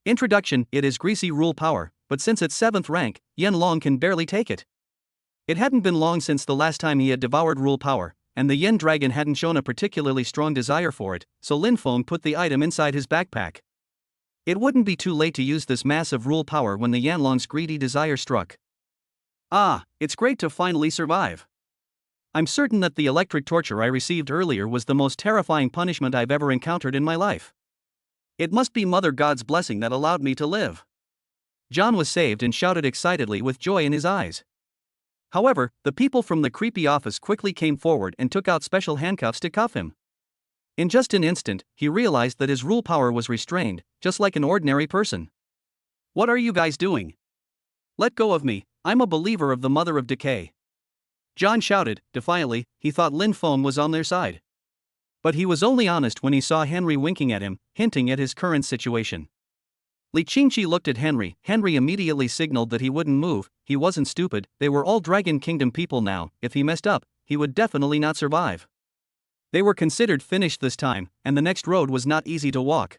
Introduction, it is Greasy Rule Power, but since its 7th rank, Yen Long can barely take it. It hadn't been long since the last time he had devoured Rule Power, and the Yen Dragon hadn't shown a particularly strong desire for it, so Lin Feng put the item inside his backpack. It wouldn't be too late to use this massive Rule Power when the Yanlong's greedy desire struck. Ah, it's great to finally survive. I'm certain that the electric torture I received earlier was the most terrifying punishment I've ever encountered in my life. It must be Mother God's blessing that allowed me to live. John was saved and shouted excitedly with joy in his eyes. However, the people from the creepy office quickly came forward and took out special handcuffs to cuff him. In just an instant, he realized that his rule power was restrained, just like an ordinary person. What are you guys doing? Let go of me, I'm a believer of the Mother of Decay. John shouted, defiantly. He thought Lin Feng was on their side. But he was only honest when he saw Henry winking at him, hinting at his current situation. Li Qingqi looked at Henry. Henry immediately signaled that he wouldn't move. He wasn't stupid, they were all Dragon Kingdom people now. If he messed up, he would definitely not survive. They were considered finished this time, and the next road was not easy to walk.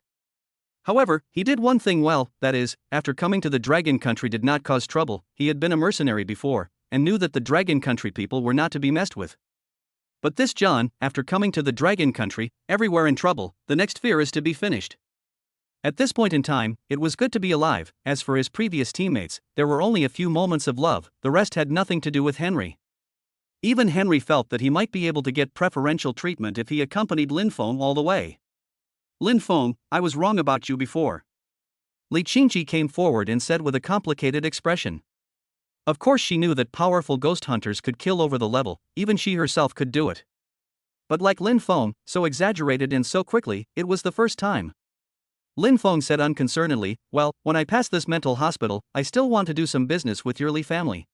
However, he did one thing well, that is, after coming to the Dragon Country did not cause trouble. He had been a mercenary before, and knew that the Dragon Country people were not to be messed with. But this John, after coming to the Dragon Country, everywhere in trouble, the next fear is to be finished. At this point in time, it was good to be alive. As for his previous teammates, there were only a few moments of love, the rest had nothing to do with Henry. Even Henry felt that he might be able to get preferential treatment if he accompanied Lin Feng all the way. Lin Feng, I was wrong about you before. Li Qingqi came forward and said with a complicated expression. Of course she knew that powerful ghost hunters could kill over the level, even she herself could do it. But like Lin Feng, so exaggerated and so quickly, it was the first time. Lin Feng said unconcernedly, well, when I pass this mental hospital, I still want to do some business with your Li family.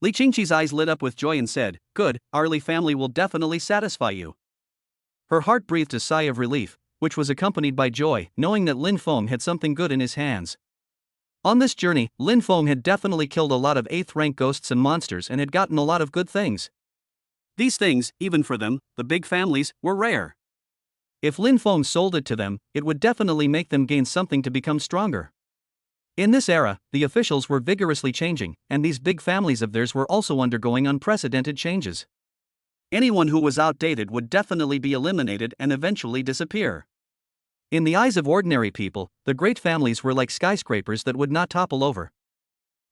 Li Qingqi's eyes lit up with joy and said, good, our Li family will definitely satisfy you. Her heart breathed a sigh of relief, which was accompanied by joy, knowing that Lin Feng had something good in his hands. On this journey, Lin Feng had definitely killed a lot of 8th rank ghosts and monsters and had gotten a lot of good things. These things, even for them, the big families, were rare. If Lin Feng sold it to them, it would definitely make them gain something to become stronger. In this era, the officials were vigorously changing, and these big families of theirs were also undergoing unprecedented changes. Anyone who was outdated would definitely be eliminated and eventually disappear. In the eyes of ordinary people, the great families were like skyscrapers that would not topple over.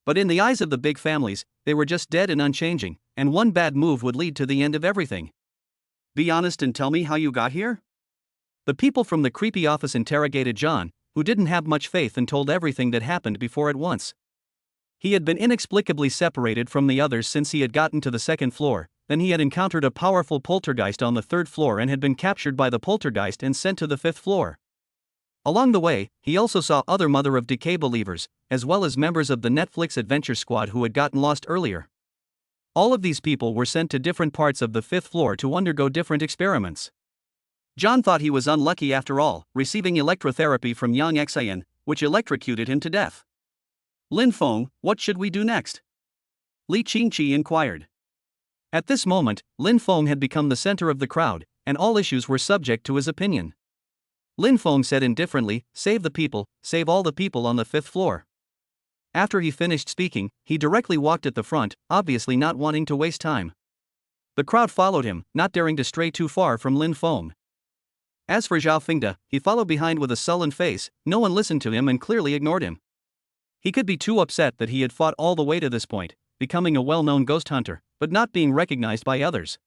But in the eyes of the big families, they were just dead and unchanging, and one bad move would lead to the end of everything. Be honest and tell me how you got here? The people from the creepy office interrogated John, who didn't have much faith and told everything that happened before at once. He had been inexplicably separated from the others since he had gotten to the 2nd floor, then he had encountered a powerful poltergeist on the 3rd floor and had been captured by the poltergeist and sent to the 5th floor. Along the way, he also saw other Mother of Decay believers, as well as members of the Netflix Adventure Squad who had gotten lost earlier. All of these people were sent to different parts of the 5th floor to undergo different experiments. John thought he was unlucky after all, receiving electrotherapy from Yang Xian, which electrocuted him to death. Lin Feng, what should we do next? Li Qingqi inquired. At this moment, Lin Feng had become the center of the crowd, and all issues were subject to his opinion. Lin Feng said indifferently, save the people, save all the people on the 5th floor. After he finished speaking, he directly walked at the front, obviously not wanting to waste time. The crowd followed him, not daring to stray too far from Lin Feng. As for Zhao Fengde, he followed behind with a sullen face. No one listened to him and clearly ignored him. He could be too upset that he had fought all the way to this point, becoming a well-known ghost hunter, but not being recognized by others.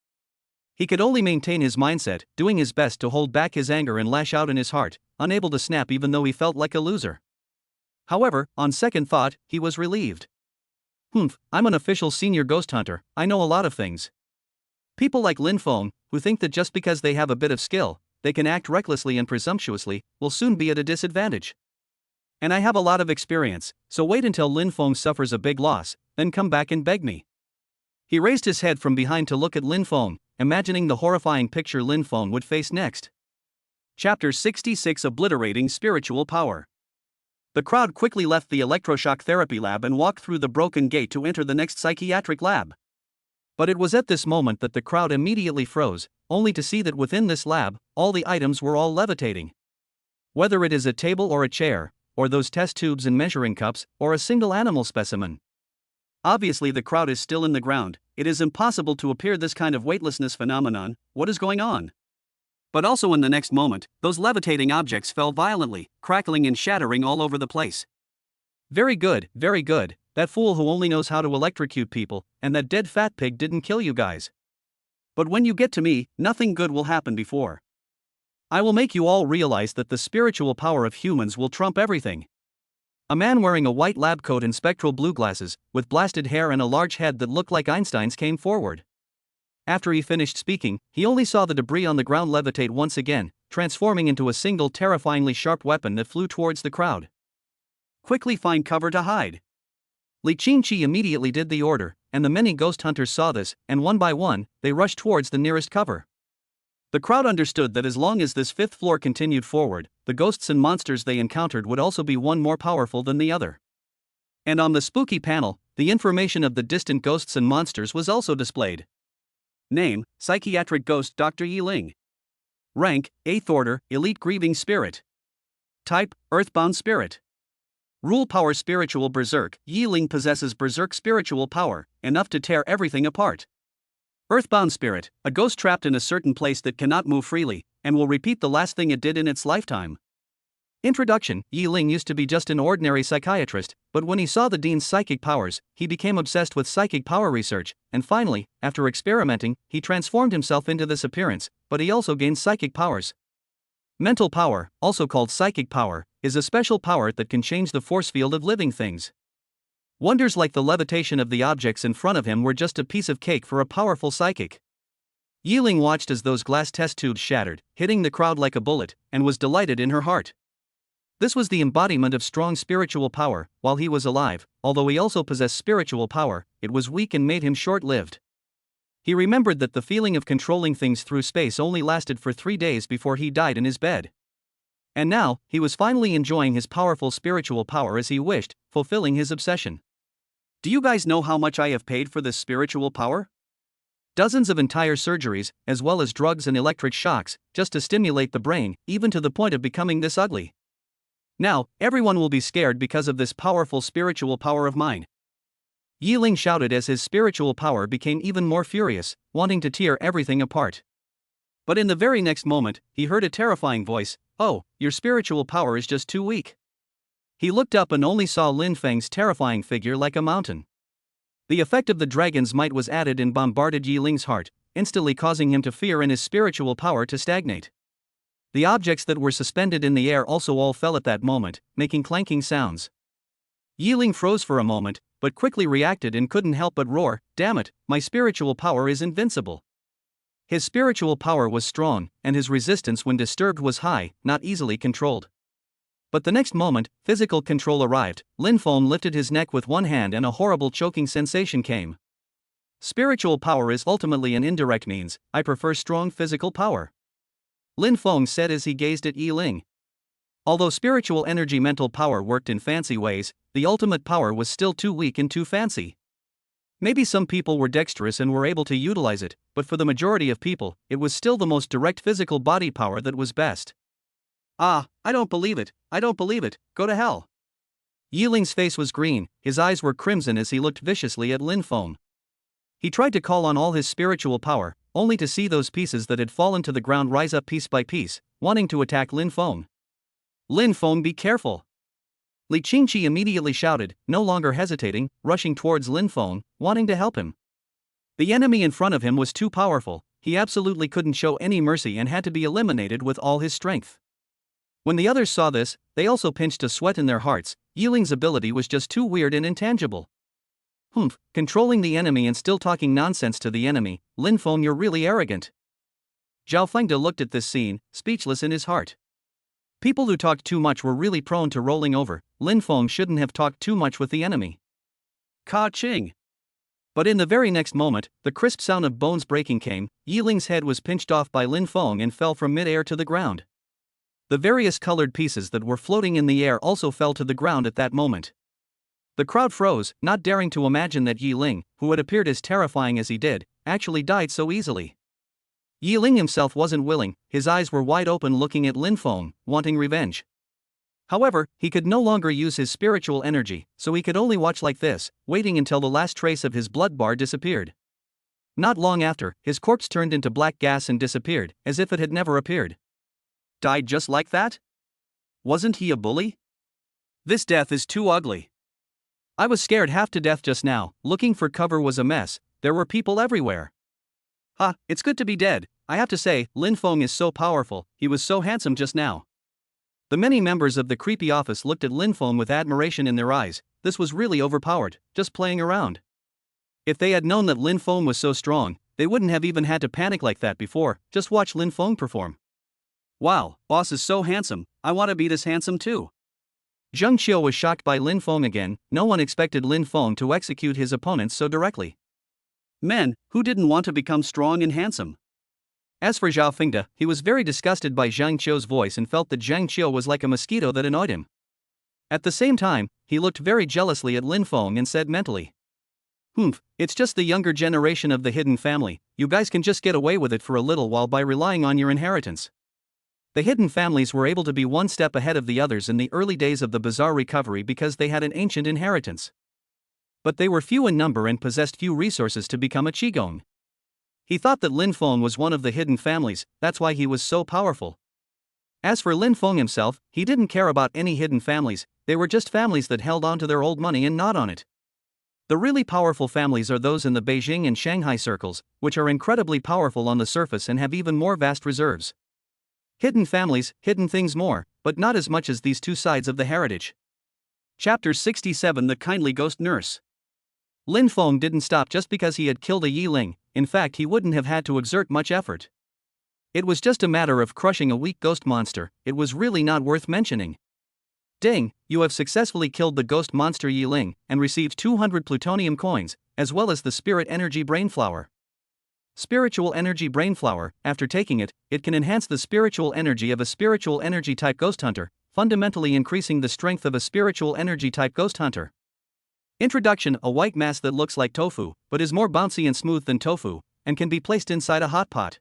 He could only maintain his mindset, doing his best to hold back his anger and lash out in his heart, unable to snap even though he felt like a loser. However, on second thought, he was relieved. I'm an official senior ghost hunter, I know a lot of things. People like Lin Feng, who think that just because they have a bit of skill, they can act recklessly and presumptuously, will soon be at a disadvantage. And I have a lot of experience, so wait until Lin Feng suffers a big loss, then come back and beg me. He raised his head from behind to look at Lin Feng, imagining the horrifying picture Lin Feng would face next. Chapter 66 Obliterating Spiritual Power. The crowd quickly left the electroshock therapy lab and walked through the broken gate to enter the next psychiatric lab. But it was at this moment that the crowd immediately froze, only to see that within this lab, all the items were all levitating. Whether it is a table or a chair, or those test tubes and measuring cups, or a single animal specimen. Obviously the crowd is still in the ground. It is impossible to appear this kind of weightlessness phenomenon. What is going on? But also in the next moment, those levitating objects fell violently, crackling and shattering all over the place. Very good, very good. That fool who only knows how to electrocute people, and that dead fat pig didn't kill you guys. But when you get to me, nothing good will happen before. I will make you all realize that the spiritual power of humans will trump everything. A man wearing a white lab coat and spectral blue glasses, with blasted hair and a large head that looked like Einstein's, came forward. After he finished speaking, he only saw the debris on the ground levitate once again, transforming into a single terrifyingly sharp weapon that flew towards the crowd. Quickly find cover to hide. Li Qingqi immediately did the order, and the many ghost hunters saw this, and one by one, they rushed towards the nearest cover. The crowd understood that as long as this fifth floor continued forward, the ghosts and monsters they encountered would also be one more powerful than the other. And on the spooky panel, the information of the distant ghosts and monsters was also displayed. Name, Psychiatric Ghost Dr. Yiling. Rank, 8th Order, Elite Grieving Spirit. Type, Earthbound Spirit. Rule Power Spiritual Berserk. Yiling possesses Berserk spiritual power, enough to tear everything apart. Earthbound Spirit, a ghost trapped in a certain place that cannot move freely, and will repeat the last thing it did in its lifetime. Introduction. Yiling used to be just an ordinary psychiatrist, but when he saw the dean's psychic powers, he became obsessed with psychic power research, and finally, after experimenting, he transformed himself into this appearance, but he also gained psychic powers. Mental power, also called psychic power, is a special power that can change the force field of living things. Wonders like the levitation of the objects in front of him were just a piece of cake for a powerful psychic. Yiling watched as those glass test tubes shattered, hitting the crowd like a bullet, and was delighted in her heart. This was the embodiment of strong spiritual power. While he was alive, although he also possessed spiritual power, it was weak and made him short-lived. He remembered that the feeling of controlling things through space only lasted for 3 days before he died in his bed. And now, he was finally enjoying his powerful spiritual power as he wished, fulfilling his obsession. Do you guys know how much I have paid for this spiritual power? Dozens of entire surgeries, as well as drugs and electric shocks, just to stimulate the brain, even to the point of becoming this ugly. Now, everyone will be scared because of this powerful spiritual power of mine. Yiling shouted as his spiritual power became even more furious, wanting to tear everything apart. But in the very next moment, he heard a terrifying voice, "Oh, your spiritual power is just too weak." He looked up and only saw Lin Feng's terrifying figure like a mountain. The effect of the dragon's might was added and bombarded Yiling's heart, instantly causing him to fear and his spiritual power to stagnate. The objects that were suspended in the air also all fell at that moment, making clanking sounds. Yiling froze for a moment, but quickly reacted and couldn't help but roar, "Damn it, my spiritual power is invincible." His spiritual power was strong, and his resistance when disturbed was high, not easily controlled. But the next moment, physical control arrived. Lin Feng lifted his neck with one hand and a horrible choking sensation came. Spiritual power is ultimately an indirect means. I prefer strong physical power. Lin Feng said as he gazed at Yiling. Although spiritual energy mental power worked in fancy ways, the ultimate power was still too weak and too fancy. Maybe some people were dexterous and were able to utilize it, but for the majority of people, it was still the most direct physical body power that was best. Ah, I don't believe it, I don't believe it, go to hell. Yiling's face was green, his eyes were crimson as he looked viciously at Lin Feng. He tried to call on all his spiritual power, only to see those pieces that had fallen to the ground rise up piece by piece, wanting to attack Lin Feng. Lin Feng, be careful. Li Qingqi immediately shouted, no longer hesitating, rushing towards Lin Feng, wanting to help him. The enemy in front of him was too powerful, he absolutely couldn't show any mercy and had to be eliminated with all his strength. When the others saw this, they also pinched a sweat in their hearts. Yiling's ability was just too weird and intangible. Controlling the enemy and still talking nonsense to the enemy, Lin Feng, you're really arrogant. Zhao Fengde looked at this scene, speechless in his heart. People who talked too much were really prone to rolling over. Lin Feng shouldn't have talked too much with the enemy. Ka Ching. But in the very next moment, the crisp sound of bones breaking came. Yiling's head was pinched off by Lin Feng and fell from mid-air to the ground. The various colored pieces that were floating in the air also fell to the ground at that moment. The crowd froze, not daring to imagine that Yi Ling, who had appeared as terrifying as he did, actually died so easily. Yi Ling himself wasn't willing, his eyes were wide open looking at Lin Feng, wanting revenge. However, he could no longer use his spiritual energy, so he could only watch like this, waiting until the last trace of his blood bar disappeared. Not long after, his corpse turned into black gas and disappeared, as if it had never appeared. Died just like that? Wasn't he a bully? This death is too ugly. I was scared half to death just now. Looking for cover was a mess, there were people everywhere. It's good to be dead. I have to say, Lin Feng is so powerful, he was so handsome just now. The many members of the creepy office looked at Lin Feng with admiration in their eyes. This was really overpowered, just playing around. If they had known that Lin Feng was so strong, they wouldn't have even had to panic like that before. Just watch Lin Feng perform. Wow, boss is so handsome, I want to be this handsome too. Zheng Qiu was shocked by Lin Feng again. No one expected Lin Feng to execute his opponents so directly. Men, who didn't want to become strong and handsome? As for Zhao Fengde, he was very disgusted by Zheng Qiu's voice and felt that Zheng Qiu was like a mosquito that annoyed him. At the same time, he looked very jealously at Lin Feng and said mentally, it's just the younger generation of the hidden family, you guys can just get away with it for a little while by relying on your inheritance. The hidden families were able to be one step ahead of the others in the early days of the Bazaar recovery because they had an ancient inheritance. But they were few in number and possessed few resources to become a qigong. He thought that Lin Feng was one of the hidden families, that's why he was so powerful. As for Lin Feng himself, he didn't care about any hidden families, they were just families that held on to their old money and not on it. The really powerful families are those in the Beijing and Shanghai circles, which are incredibly powerful on the surface and have even more vast reserves. Hidden families, hidden things more, but not as much as these two sides of the heritage. Chapter 67 The Kindly Ghost Nurse. Lin Feng didn't stop just because he had killed a Yi Ling, in fact he wouldn't have had to exert much effort. It was just a matter of crushing a weak ghost monster, it was really not worth mentioning. Ding, you have successfully killed the ghost monster Yi Ling, and received 200 plutonium coins, as well as the spirit energy brain flower. Spiritual energy brain flower, after taking it, it can enhance the spiritual energy of a spiritual energy type ghost hunter, fundamentally increasing the strength of a spiritual energy type ghost hunter. Introduction: a white mass that looks like tofu, but is more bouncy and smooth than tofu, and can be placed inside a hot pot.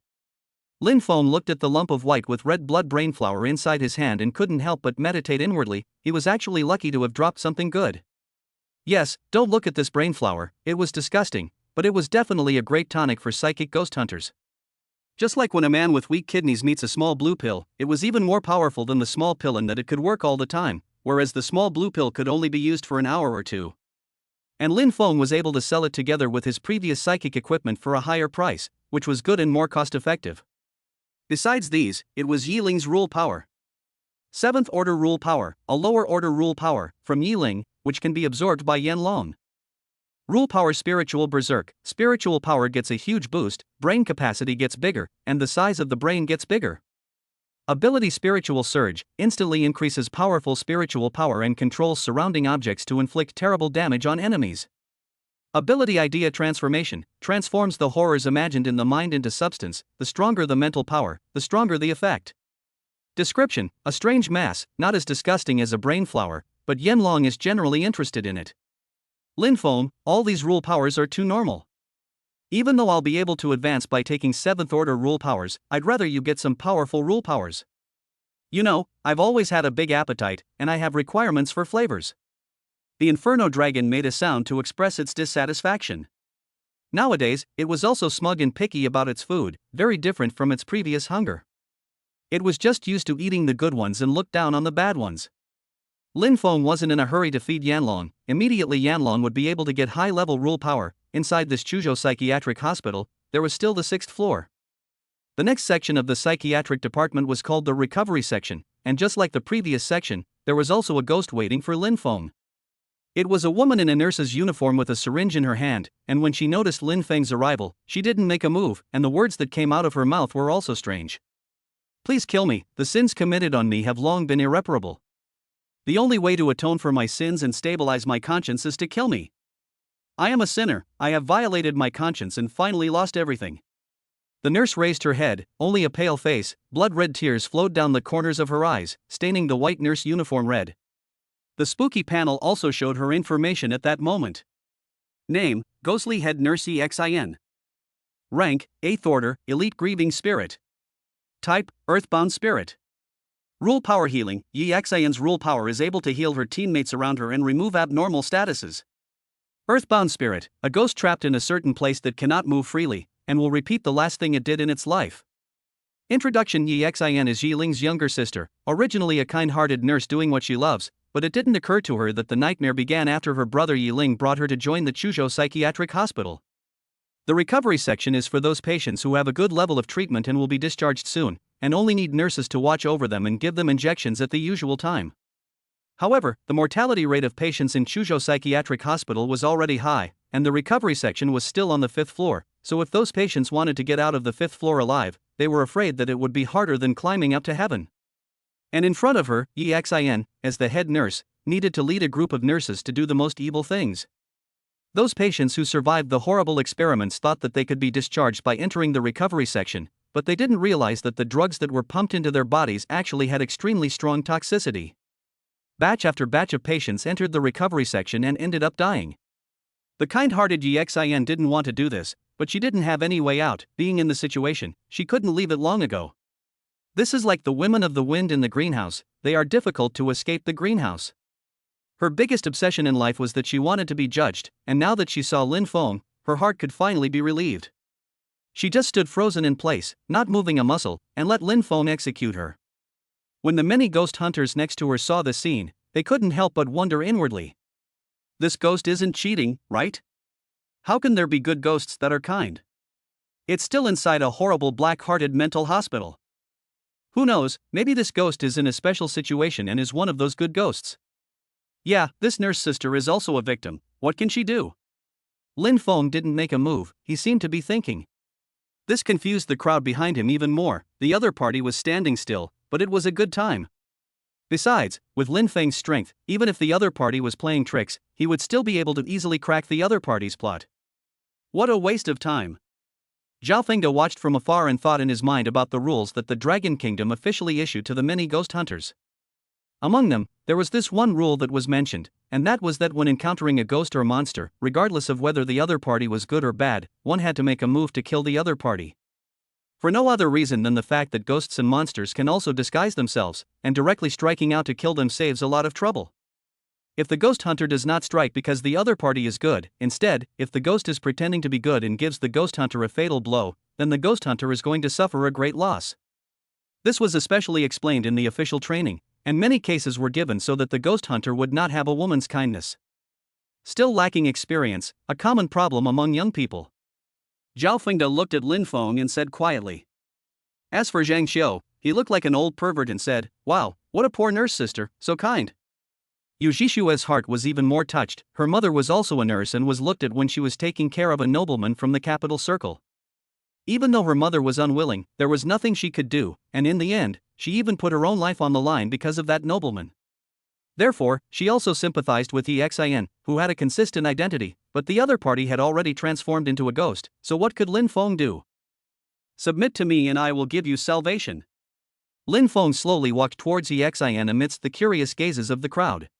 Lin Feng looked at the lump of white with red blood brain flower inside his hand and couldn't help but meditate inwardly. He was actually lucky to have dropped something good. Yes, don't look at this brain flower, it was disgusting, but it was definitely a great tonic for psychic ghost hunters. Just like when a man with weak kidneys meets a small blue pill, it was even more powerful than the small pill in that it could work all the time, whereas the small blue pill could only be used for an hour or two. And Lin Feng was able to sell it together with his previous psychic equipment for a higher price, which was good and more cost-effective. Besides these, it was Yi Ling's rule power. 7th order rule power, a lower order rule power, from Yi Ling, which can be absorbed by Yan Long. Rule power: spiritual berserk, spiritual power gets a huge boost, brain capacity gets bigger, and the size of the brain gets bigger. Ability: spiritual surge, instantly increases powerful spiritual power and controls surrounding objects to inflict terrible damage on enemies. Ability: idea transformation, transforms the horrors imagined in the mind into substance. The stronger the mental power, the stronger the effect. Description: a strange mass, not as disgusting as a brain flower, but Yanlong is generally interested in it. Lin Feng, all these rule powers are too normal. Even though I'll be able to advance by taking 7th order rule powers, I'd rather you get some powerful rule powers. You know, I've always had a big appetite, and I have requirements for flavors. The Inferno Dragon made a sound to express its dissatisfaction. Nowadays, it was also smug and picky about its food, very different from its previous hunger. It was just used to eating the good ones and looked down on the bad ones. Lin Feng wasn't in a hurry to feed Yanlong. Immediately Yanlong would be able to get high-level rule power. Inside this Chuzhou Psychiatric Hospital, there was still the 6th floor. The next section of the psychiatric department was called the recovery section, and just like the previous section, there was also a ghost waiting for Lin Feng. It was a woman in a nurse's uniform with a syringe in her hand, and when she noticed Lin Feng's arrival, she didn't make a move, and the words that came out of her mouth were also strange. Please kill me, the sins committed on me have long been irreparable. The only way to atone for my sins and stabilize my conscience is to kill me. I am a sinner, I have violated my conscience and finally lost everything. The nurse raised her head, only a pale face, blood-red tears flowed down the corners of her eyes, staining the white nurse uniform red. The spooky panel also showed her information at that moment. Name, Ghostly Head Nurse EXIN. Rank, 8th Order, Elite Grieving Spirit. Type, Earthbound Spirit. Rule Power Healing, EXIN's rule power is able to heal her teammates around her and remove abnormal statuses. Earthbound Spirit, a ghost trapped in a certain place that cannot move freely, and will repeat the last thing it did in its life. Introduction. EXIN is Yiling's younger sister, originally a kind-hearted nurse doing what she loves, but it didn't occur to her that the nightmare began after her brother Yiling brought her to join the Chuzhou Psychiatric Hospital. The recovery section is for those patients who have a good level of treatment and will be discharged soon, and only need nurses to watch over them and give them injections at the usual time. However, the mortality rate of patients in Chuzhou Psychiatric Hospital was already high, and the recovery section was still on the 5th floor, so if those patients wanted to get out of the 5th floor alive, they were afraid that it would be harder than climbing up to heaven. And in front of her, EXIN, as the head nurse, needed to lead a group of nurses to do the most evil things. Those patients who survived the horrible experiments thought that they could be discharged by entering the recovery section, but they didn't realize that the drugs that were pumped into their bodies actually had extremely strong toxicity. Batch after batch of patients entered the recovery section and ended up dying. The kind-hearted EXIN didn't want to do this, but she didn't have any way out. Being in the situation, she couldn't leave it long ago. This is like the women of the wind in the greenhouse, they are difficult to escape the greenhouse. Her biggest obsession in life was that she wanted to be judged, and now that she saw Lin Feng, her heart could finally be relieved. She just stood frozen in place, not moving a muscle, and let Lin Feng execute her. When the many ghost hunters next to her saw the scene, they couldn't help but wonder inwardly. This ghost isn't cheating, right? How can there be good ghosts that are kind? It's still inside a horrible black-hearted mental hospital. Who knows, maybe this ghost is in a special situation and is one of those good ghosts. Yeah, this nurse sister is also a victim, what can she do? Lin Feng didn't make a move, he seemed to be thinking. This confused the crowd behind him even more. The other party was standing still, but it was a good time. Besides, with Lin Feng's strength, even if the other party was playing tricks, he would still be able to easily crack the other party's plot. What a waste of time. Zhao Fengde watched from afar and thought in his mind about the rules that the Dragon Kingdom officially issued to the many ghost hunters. Among them, there was this one rule that was mentioned, and that was that when encountering a ghost or monster, regardless of whether the other party was good or bad, one had to make a move to kill the other party. For no other reason than the fact that ghosts and monsters can also disguise themselves, and directly striking out to kill them saves a lot of trouble. If the ghost hunter does not strike because the other party is good, instead, if the ghost is pretending to be good and gives the ghost hunter a fatal blow, then the ghost hunter is going to suffer a great loss. This was especially explained in the official training, and many cases were given so that the ghost hunter would not have a woman's kindness. Still lacking experience, a common problem among young people. Zhao Fengde looked at Lin Feng and said quietly. As for Zhang Xiu, he looked like an old pervert and said, "Wow, what a poor nurse sister, so kind." Yu Zhishua's heart was even more touched. Her mother was also a nurse and was looked at when she was taking care of a nobleman from the capital circle. Even though her mother was unwilling, there was nothing she could do, and in the end, she even put her own life on the line because of that nobleman. Therefore, she also sympathized with EXIN, who had a consistent identity, but the other party had already transformed into a ghost, so what could Lin Feng do? Submit to me and I will give you salvation. Lin Feng slowly walked towards EXIN amidst the curious gazes of the crowd.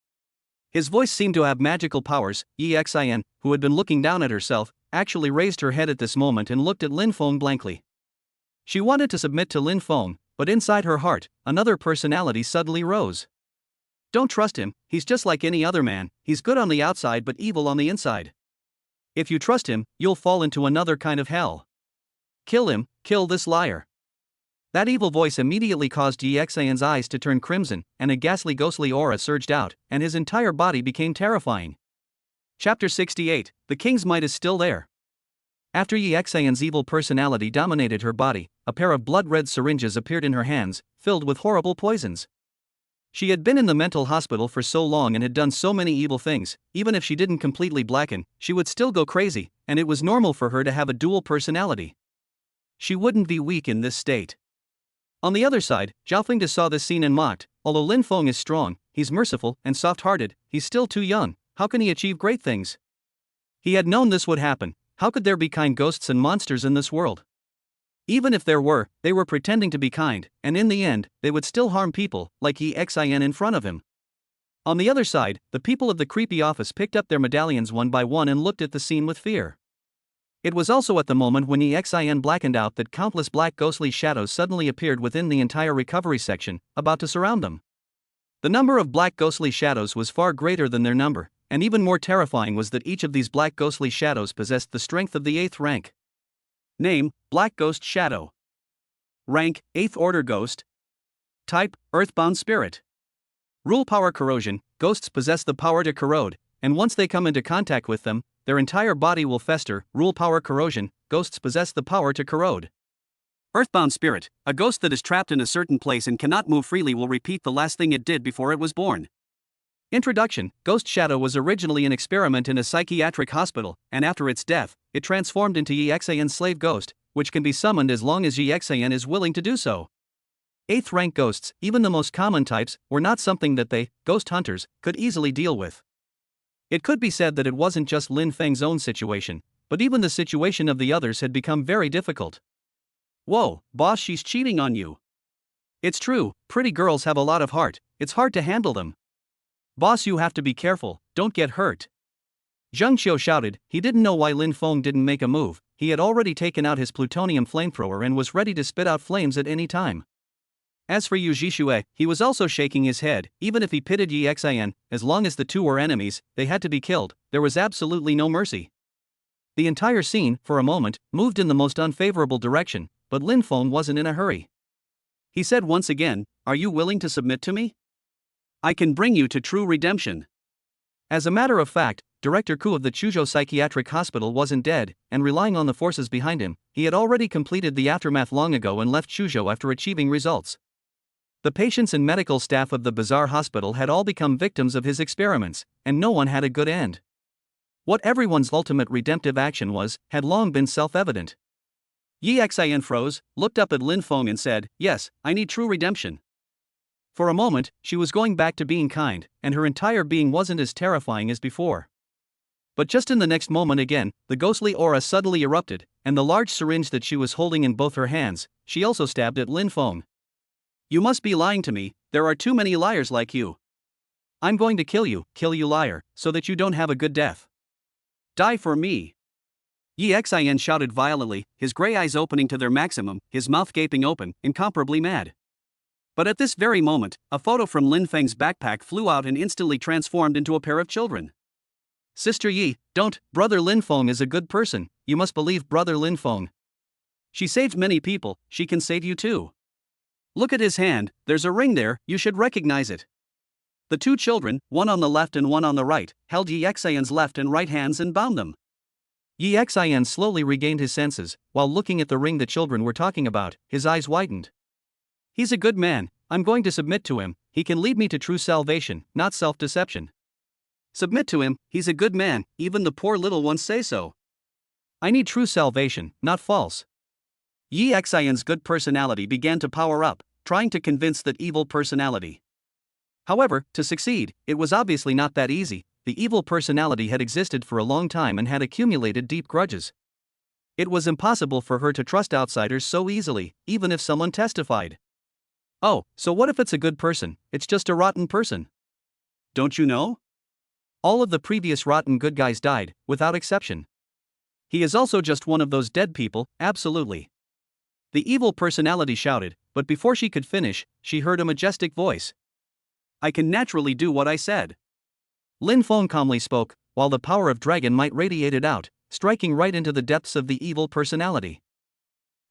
His voice seemed to have magical powers. EXIN, who had been looking down at herself, actually raised her head at this moment and looked at Lin Feng blankly. She wanted to submit to Lin Feng, but inside her heart, another personality suddenly rose. Don't trust him, he's just like any other man, he's good on the outside but evil on the inside. If you trust him, you'll fall into another kind of hell. Kill him, kill this liar. That evil voice immediately caused EXIN's eyes to turn crimson, and a ghastly ghostly aura surged out, and his entire body became terrifying. Chapter 68, The King's Might is still there. After EXIN's evil personality dominated her body, a pair of blood-red syringes appeared in her hands, filled with horrible poisons. She had been in the mental hospital for so long and had done so many evil things, even if she didn't completely blacken, she would still go crazy, and it was normal for her to have a dual personality. She wouldn't be weak in this state. On the other side, Zhao Fengde saw this scene and mocked. Although Lin Feng is strong, he's merciful and soft-hearted, he's still too young, how can he achieve great things? He had known this would happen. How could there be kind ghosts and monsters in this world? Even if there were, they were pretending to be kind, and in the end, they would still harm people, like Xin in front of him. On the other side, the people of the creepy office picked up their medallions one by one and looked at the scene with fear. It was also at the moment when Xin blackened out that countless black ghostly shadows suddenly appeared within the entire recovery section, about to surround them. The number of black ghostly shadows was far greater than their number, and even more terrifying was that each of these black ghostly shadows possessed the strength of the 8th rank. Name: Black Ghost Shadow. Rank: 8th Order Ghost. Type: Earthbound Spirit. Rule: Power Corrosion. Ghosts possess the power to corrode, and once they come into contact with them, their entire body will fester. Rule: Power Corrosion. Ghosts possess the power to corrode. Earthbound Spirit. A ghost that is trapped in a certain place and cannot move freely will repeat the last thing it did before it was born. Introduction: Ghost Shadow was originally an experiment in a psychiatric hospital, and after its death, it transformed into Xin's slave ghost, which can be summoned as long as Xin is willing to do so. 8th rank ghosts, even the most common types, were not something that they, ghost hunters, could easily deal with. It could be said that it wasn't just Lin Feng's own situation, but even the situation of the others had become very difficult. Whoa, boss, she's cheating on you. It's true, pretty girls have a lot of heart, it's hard to handle them. Boss, you have to be careful, don't get hurt. Zheng Xiu shouted. He didn't know why Lin Feng didn't make a move. He had already taken out his plutonium flamethrower and was ready to spit out flames at any time. As for Yu Zhixue, he was also shaking his head. Even if he pitted Xin, as long as the two were enemies, they had to be killed. There was absolutely no mercy. The entire scene, for a moment, moved in the most unfavorable direction, but Lin Feng wasn't in a hurry. He said once again, "Are you willing to submit to me? I can bring you to true redemption." As a matter of fact, Director Ku of the Chuzhou Psychiatric Hospital wasn't dead, and relying on the forces behind him, he had already completed the aftermath long ago and left Chuzhou after achieving results. The patients and medical staff of the Bazaar Hospital had all become victims of his experiments, and no one had a good end. What everyone's ultimate redemptive action was, had long been self-evident. Xin froze, looked up at Lin Feng and said, "Yes, I need true redemption." For a moment, she was going back to being kind, and her entire being wasn't as terrifying as before. But just in the next moment again, the ghostly aura suddenly erupted, and the large syringe that she was holding in both her hands, she also stabbed at Lin Feng. "You must be lying to me, there are too many liars like you. I'm going to kill you liar, so that you don't have a good death. Die for me." Xin shouted violently, his gray eyes opening to their maximum, his mouth gaping open, incomparably mad. But at this very moment, a photo from Lin Feng's backpack flew out and instantly transformed into a pair of children. "Sister Yi, don't, Brother Lin Feng is a good person, you must believe Brother Lin Feng. She saved many people, she can save you too. Look at his hand, there's a ring there, you should recognize it." The two children, one on the left and one on the right, held Xin's left and right hands and bound them. Xin slowly regained his senses, while looking at the ring the children were talking about, his eyes widened. "He's a good man, I'm going to submit to him, he can lead me to true salvation, not self-deception. Submit to him, he's a good man, even the poor little ones say so. I need true salvation, not false." Xin's good personality began to power up, trying to convince that evil personality. However, to succeed, it was obviously not that easy. The evil personality had existed for a long time and had accumulated deep grudges. It was impossible for her to trust outsiders so easily, even if someone testified. "Oh, so what if it's a good person, it's just a rotten person? Don't you know? All of the previous rotten good guys died, without exception. He is also just one of those dead people, absolutely." The evil personality shouted, but before she could finish, she heard a majestic voice. "I can naturally do what I said." Lin Feng calmly spoke, while the power of dragon might radiated out, striking right into the depths of the evil personality.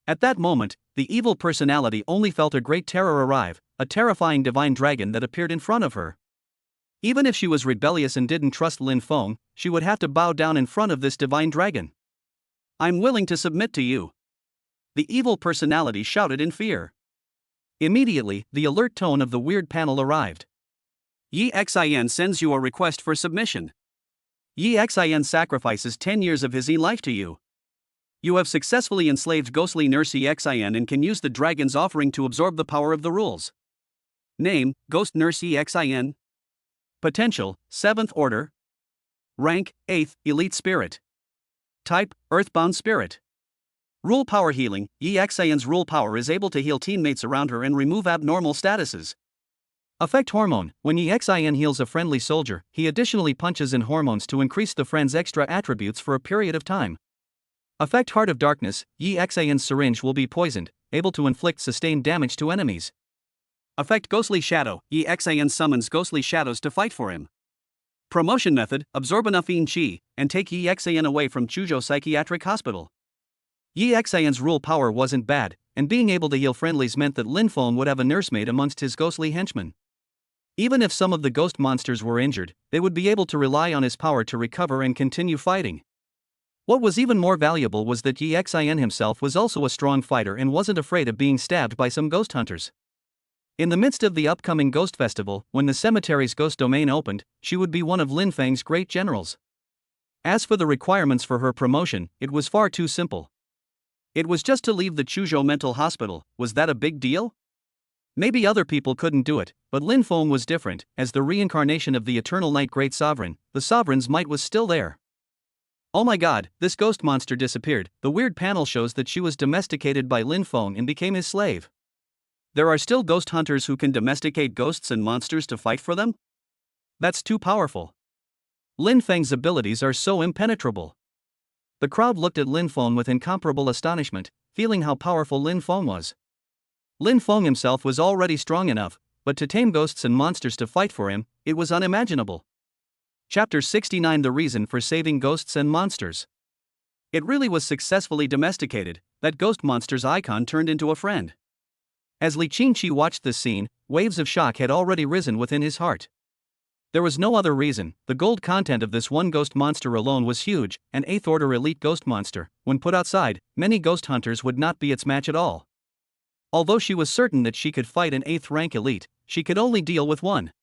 At that moment, the evil personality only felt a great terror arrive, a terrifying divine dragon that appeared in front of her. Even if she was rebellious and didn't trust Lin Feng, she would have to bow down in front of this divine dragon. "I'm willing to submit to you," the evil personality shouted in fear. Immediately, the alert tone of the weird panel arrived. Xin sends you a request for submission. Xin sacrifices 10 years of his life to you. You have successfully enslaved ghostly nursery Xin and can use the dragon's offering to absorb the power of the rules. Name: Ghost Nursery Xin. Potential: 7th Order. Rank: 8th Elite Spirit. Type: Earthbound Spirit. Rule power healing. Yi Xayan's rule power is able to heal teammates around her and remove abnormal statuses. Effect hormone. When Yi Xian heals a friendly soldier, he additionally punches in hormones to increase the friend's extra attributes for a period of time. Effect Heart of Darkness. Yi Xian's syringe will be poisoned, able to inflict sustained damage to enemies. Effect Ghostly Shadow. Yi Xian summons ghostly shadows to fight for him. Promotion method. Absorb enough yin qi, and take Yi Xian away from Chuzhou Psychiatric Hospital. Yi Xian's rule power wasn't bad, and being able to heal friendlies meant that Lin Feng would have a nursemaid amongst his ghostly henchmen. Even if some of the ghost monsters were injured, they would be able to rely on his power to recover and continue fighting. What was even more valuable was that Yi Xian himself was also a strong fighter and wasn't afraid of being stabbed by some ghost hunters. In the midst of the upcoming Ghost Festival, when the cemetery's ghost domain opened, she would be one of Lin Feng's great generals. As for the requirements for her promotion, it was far too simple. It was just to leave the Chuzhou Mental Hospital. Was that a big deal? Maybe other people couldn't do it, but Lin Feng was different. As the reincarnation of the Eternal Night Great Sovereign, the sovereign's might was still there. Oh my god, this ghost monster disappeared. The weird panel shows that she was domesticated by Lin Feng and became his slave. There are still ghost hunters who can domesticate ghosts and monsters to fight for them? That's too powerful. Lin Feng's abilities are so impenetrable. The crowd looked at Lin Feng with incomparable astonishment, feeling how powerful Lin Feng was. Lin Feng himself was already strong enough, but to tame ghosts and monsters to fight for him, it was unimaginable. Chapter 69 The Reason for Saving Ghosts and Monsters. It really was successfully domesticated. That ghost monster's icon turned into a friend. As Li Qingqi watched this scene, waves of shock had already risen within his heart. There was no other reason. The gold content of this one ghost monster alone was huge, an 8th order elite ghost monster. When put outside, many ghost hunters would not be its match at all. Although she was certain that she could fight an 8th rank elite, she could only deal with one.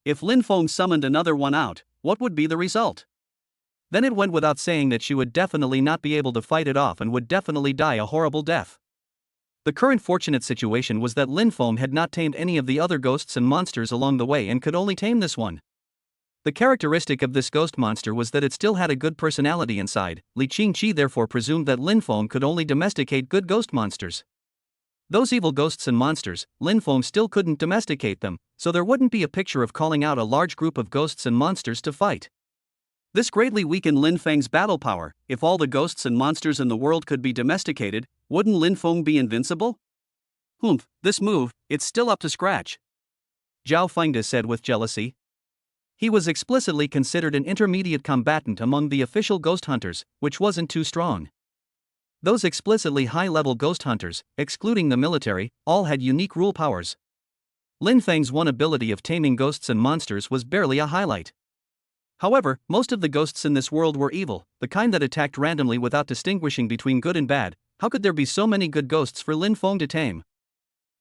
If Lin Feng summoned another one out, what would be the result? Then it went without saying that she would definitely not be able to fight it off and would definitely die a horrible death. The current fortunate situation was that Lin Feng had not tamed any of the other ghosts and monsters along the way and could only tame this one. The characteristic of this ghost monster was that it still had a good personality inside. Li Qingqi therefore presumed that Lin Feng could only domesticate good ghost monsters. Those evil ghosts and monsters, Lin Feng still couldn't domesticate them, so there wouldn't be a picture of calling out a large group of ghosts and monsters to fight. This greatly weakened Lin Feng's battle power. If all the ghosts and monsters in the world could be domesticated, wouldn't Lin Feng be invincible? Humph, this move, it's still up to scratch, Zhao Fengde said with jealousy. He was explicitly considered an intermediate combatant among the official ghost hunters, which wasn't too strong. Those explicitly high-level ghost hunters, excluding the military, all had unique rule powers. Lin Feng's one ability of taming ghosts and monsters was barely a highlight. However, most of the ghosts in this world were evil, the kind that attacked randomly without distinguishing between good and bad. How could there be so many good ghosts for Lin Feng to tame?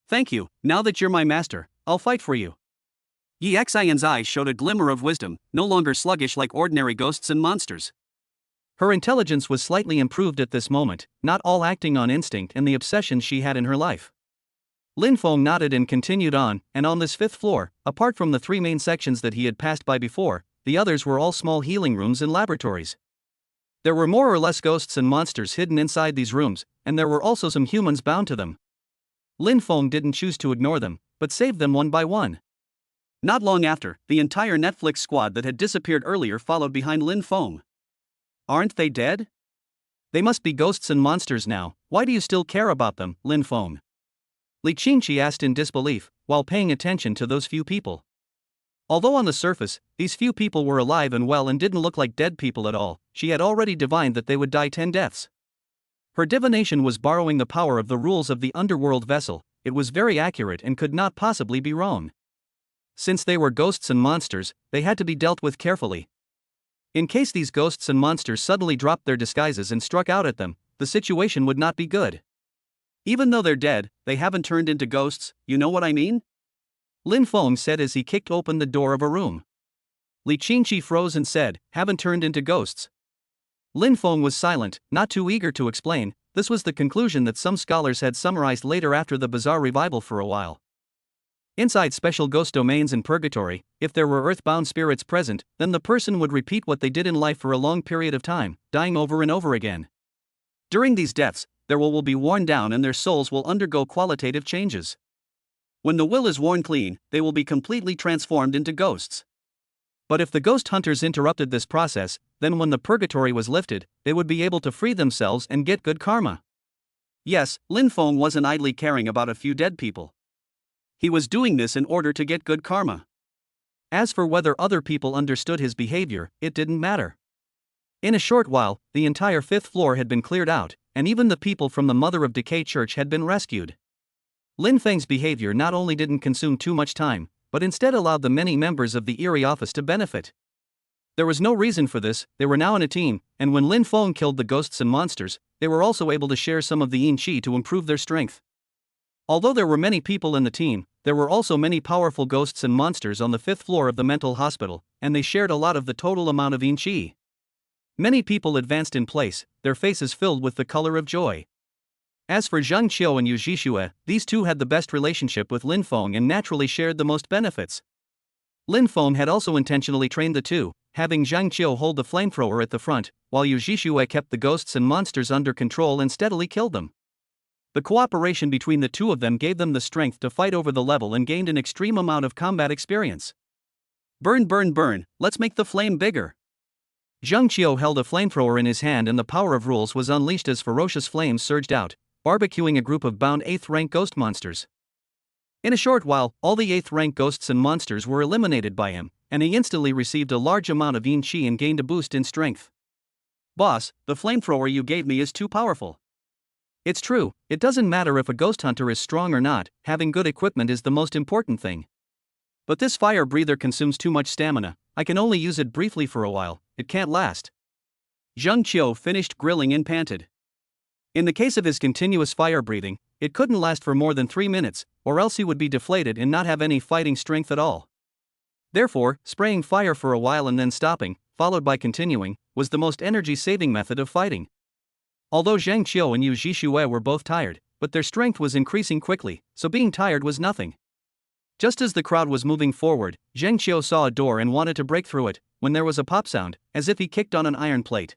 Thank you, now that you're my master, I'll fight for you. Yi Xian's eyes showed a glimmer of wisdom, no longer sluggish like ordinary ghosts and monsters. Her intelligence was slightly improved at this moment, not all acting on instinct and the obsessions she had in her life. Lin Feng nodded and continued on, and on this 5th floor, apart from the 3 main sections that he had passed by before, the others were all small healing rooms and laboratories. There were more or less ghosts and monsters hidden inside these rooms, and there were also some humans bound to them. Lin Feng didn't choose to ignore them, but saved them one by one. Not long after, the entire Netflix squad that had disappeared earlier followed behind Lin Feng. Aren't they dead? They must be ghosts and monsters now. Why do you still care about them, Lin Feng? Li Qingqi asked in disbelief, while paying attention to those few people. Although on the surface, these few people were alive and well and didn't look like dead people at all, she had already divined that they would die 10 deaths. Her divination was borrowing the power of the rules of the underworld vessel. It was very accurate and could not possibly be wrong. Since they were ghosts and monsters, they had to be dealt with carefully. In case these ghosts and monsters suddenly dropped their disguises and struck out at them, the situation would not be good. Even though they're dead, they haven't turned into ghosts, you know what I mean? Lin Feng said as he kicked open the door of a room. Li Qingqi froze and said, haven't turned into ghosts. Lin Feng was silent, not too eager to explain. This was the conclusion that some scholars had summarized later after the bizarre revival for a while. Inside special ghost domains in purgatory, if there were earthbound spirits present, then the person would repeat what they did in life for a long period of time, dying over and over again. During these deaths, their will be worn down and their souls will undergo qualitative changes. When the will is worn clean, they will be completely transformed into ghosts. But if the ghost hunters interrupted this process, then when the purgatory was lifted, they would be able to free themselves and get good karma. Yes, Lin Feng wasn't idly caring about a few dead people. He was doing this in order to get good karma. As for whether other people understood his behavior, it didn't matter. In a short while, the entire 5th floor had been cleared out, and even the people from the Mother of Decay church had been rescued. Lin Feng's behavior not only didn't consume too much time, but instead allowed the many members of the Eerie office to benefit. There was no reason for this, they were now in a team, and when Lin Feng killed the ghosts and monsters, they were also able to share some of the yin qi to improve their strength. Although there were many people in the team, there were also many powerful ghosts and monsters on the 5th floor of the mental hospital, and they shared a lot of the total amount of yin qi. Many people advanced in place, their faces filled with the color of joy. As for Zhang Qiu and Yu Zhixue, these two had the best relationship with Lin Feng and naturally shared the most benefits. Lin Feng had also intentionally trained the two, having Zhang Qiu hold the flamethrower at the front, while Yu Zhixue kept the ghosts and monsters under control and steadily killed them. The cooperation between the two of them gave them the strength to fight over the level and gained an extreme amount of combat experience. Burn, burn, burn, let's make the flame bigger. Zhang Qiu held a flamethrower in his hand and the power of rules was unleashed as ferocious flames surged out, barbecuing a group of bound 8th rank ghost monsters. In a short while, all the 8th rank ghosts and monsters were eliminated by him, and he instantly received a large amount of yin qi and gained a boost in strength. Boss, the flamethrower you gave me is too powerful. It's true, it doesn't matter if a ghost hunter is strong or not, having good equipment is the most important thing. But this fire breather consumes too much stamina, I can only use it briefly for a while, it can't last. Zhang Qiu finished grilling and panted. In the case of his continuous fire breathing, it couldn't last for more than 3 minutes, or else he would be deflated and not have any fighting strength at all. Therefore, spraying fire for a while and then stopping, followed by continuing, was the most energy-saving method of fighting. Although Zhang Qiu and Yu Zhixue were both tired, but their strength was increasing quickly, so being tired was nothing. Just as the crowd was moving forward, Zhang Qiu saw a door and wanted to break through it, when there was a pop sound, as if he kicked on an iron plate.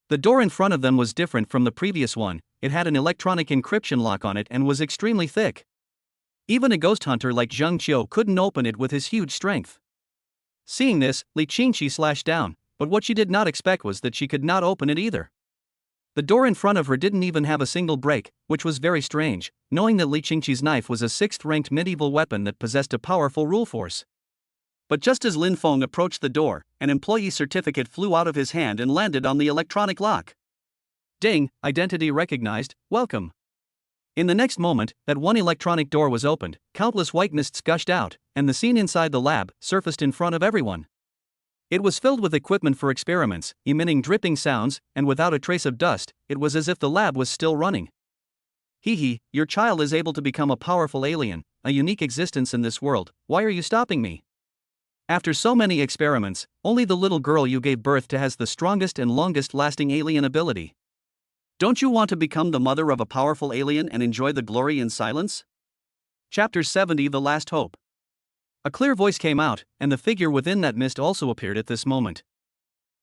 The door in front of them was different from the previous one, it had an electronic encryption lock on it and was extremely thick. Even a ghost hunter like Zhang Qiu couldn't open it with his huge strength. Seeing this, Li Qingqi slashed down, but what she did not expect was that she could not open it either. The door in front of her didn't even have a single break, which was very strange, knowing that Li Qingqi's knife was a 6th-ranked medieval weapon that possessed a powerful rule force. But just as Lin Feng approached the door, an employee certificate flew out of his hand and landed on the electronic lock. Ding, identity recognized, welcome. In the next moment, that one electronic door was opened, countless white mists gushed out, and the scene inside the lab surfaced in front of everyone. It was filled with equipment for experiments, emitting dripping sounds, and without a trace of dust, it was as if the lab was still running. Hee, your child is able to become a powerful alien, a unique existence in this world, why are you stopping me? After so many experiments, only the little girl you gave birth to has the strongest and longest-lasting alien ability. Don't you want to become the mother of a powerful alien and enjoy the glory in silence? Chapter 70 The Last Hope. A clear voice came out, and the figure within that mist also appeared at this moment.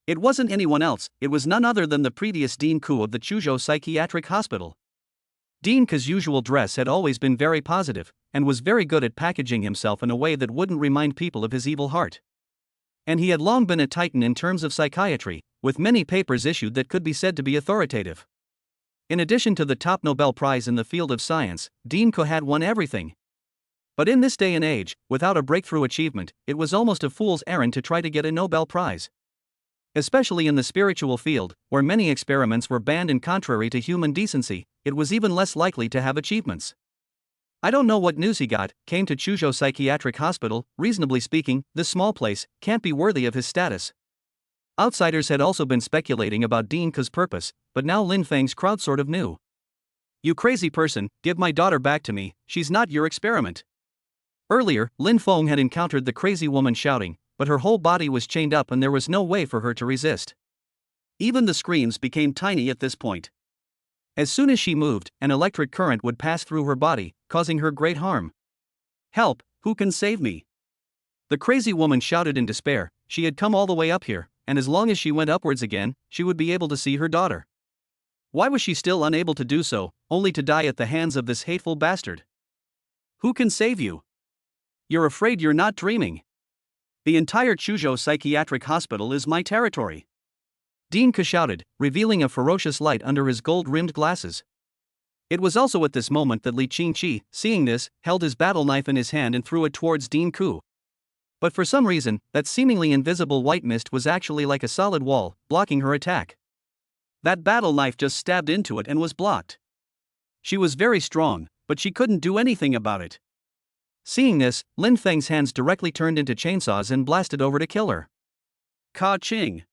It wasn't anyone else, it was none other than the previous Dean Ku of the Chuzhou Psychiatric Hospital. Dean Ku's usual dress had always been very positive, and was very good at packaging himself in a way that wouldn't remind people of his evil heart. And he had long been a titan in terms of psychiatry, with many papers issued that could be said to be authoritative. In addition to the top Nobel Prize in the field of science, Dean Ku had won everything. But in this day and age, without a breakthrough achievement, it was almost a fool's errand to try to get a Nobel Prize. Especially in the spiritual field, where many experiments were banned and contrary to human decency, it was even less likely to have achievements. I don't know what news he got, came to Chuzhou Psychiatric Hospital, reasonably speaking, this small place can't be worthy of his status. Outsiders had also been speculating about Dean Ku's purpose, but now Lin Feng's crowd sort of knew. You crazy person, give my daughter back to me, she's not your experiment. Earlier, Lin Feng had encountered the crazy woman shouting, but her whole body was chained up and there was no way for her to resist. Even the screams became tiny at this point. As soon as she moved, an electric current would pass through her body, causing her great harm. Help, who can save me? The crazy woman shouted in despair, she had come all the way up here, and as long as she went upwards again, she would be able to see her daughter. Why was she still unable to do so, only to die at the hands of this hateful bastard? Who can save you? You're afraid you're not dreaming. The entire Chuzhou Psychiatric Hospital is my territory. Dinka shouted, revealing a ferocious light under his gold-rimmed glasses. It was also at this moment that Li Qingqi, seeing this, held his battle knife in his hand and threw it towards Dean Ku. But for some reason, that seemingly invisible white mist was actually like a solid wall, blocking her attack. That battle knife just stabbed into it and was blocked. She was very strong, but she couldn't do anything about it. Seeing this, Lin Feng's hands directly turned into chainsaws and blasted over to kill her. Ka Ching.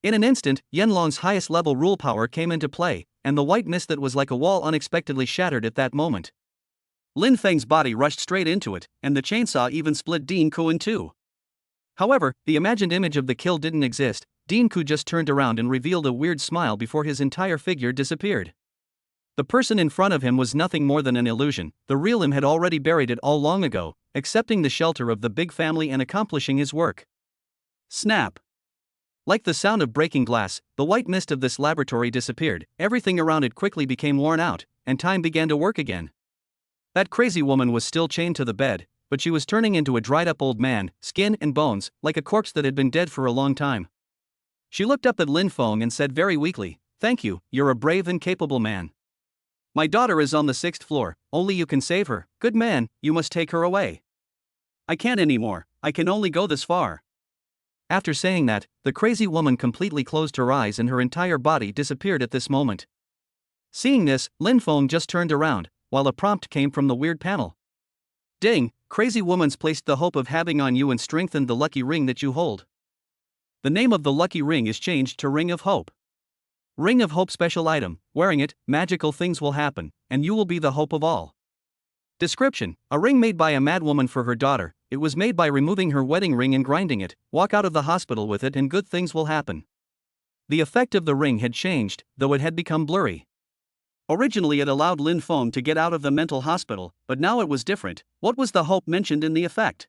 In an instant, Yanlong's highest level rule power came into play, and the white mist that was like a wall unexpectedly shattered at that moment. Lin Feng's body rushed straight into it, and the chainsaw even split Dean Ku in two. However, the imagined image of the kill didn't exist. Dean Ku just turned around and revealed a weird smile before his entire figure disappeared. The person in front of him was nothing more than an illusion. The real him had already buried it all long ago, accepting the shelter of the big family and accomplishing his work. Snap. Like the sound of breaking glass, the white mist of this laboratory disappeared, everything around it quickly became worn out, and time began to work again. That crazy woman was still chained to the bed, but she was turning into a dried-up old man, skin and bones, like a corpse that had been dead for a long time. She looked up at Lin Feng and said very weakly, "Thank you, you're a brave and capable man. My daughter is on the 6th floor, only you can save her. Good man, you must take her away." "I can't anymore, I can only go this far." After saying that, the crazy woman completely closed her eyes and her entire body disappeared at this moment. Seeing this, Lin Feng just turned around, while a prompt came from the weird panel. "Ding, crazy woman's placed the hope of having on you and strengthened the lucky ring that you hold. The name of the lucky ring is changed to Ring of Hope. Ring of Hope special item, wearing it, magical things will happen, and you will be the hope of all." Description: a ring made by a madwoman for her daughter. It was made by removing her wedding ring and grinding it. Walk out of the hospital with it and good things will happen. The effect of the ring had changed, though it had become blurry. Originally it allowed Lin Feng to get out of the mental hospital, but now it was different. What was the hope mentioned in the effect?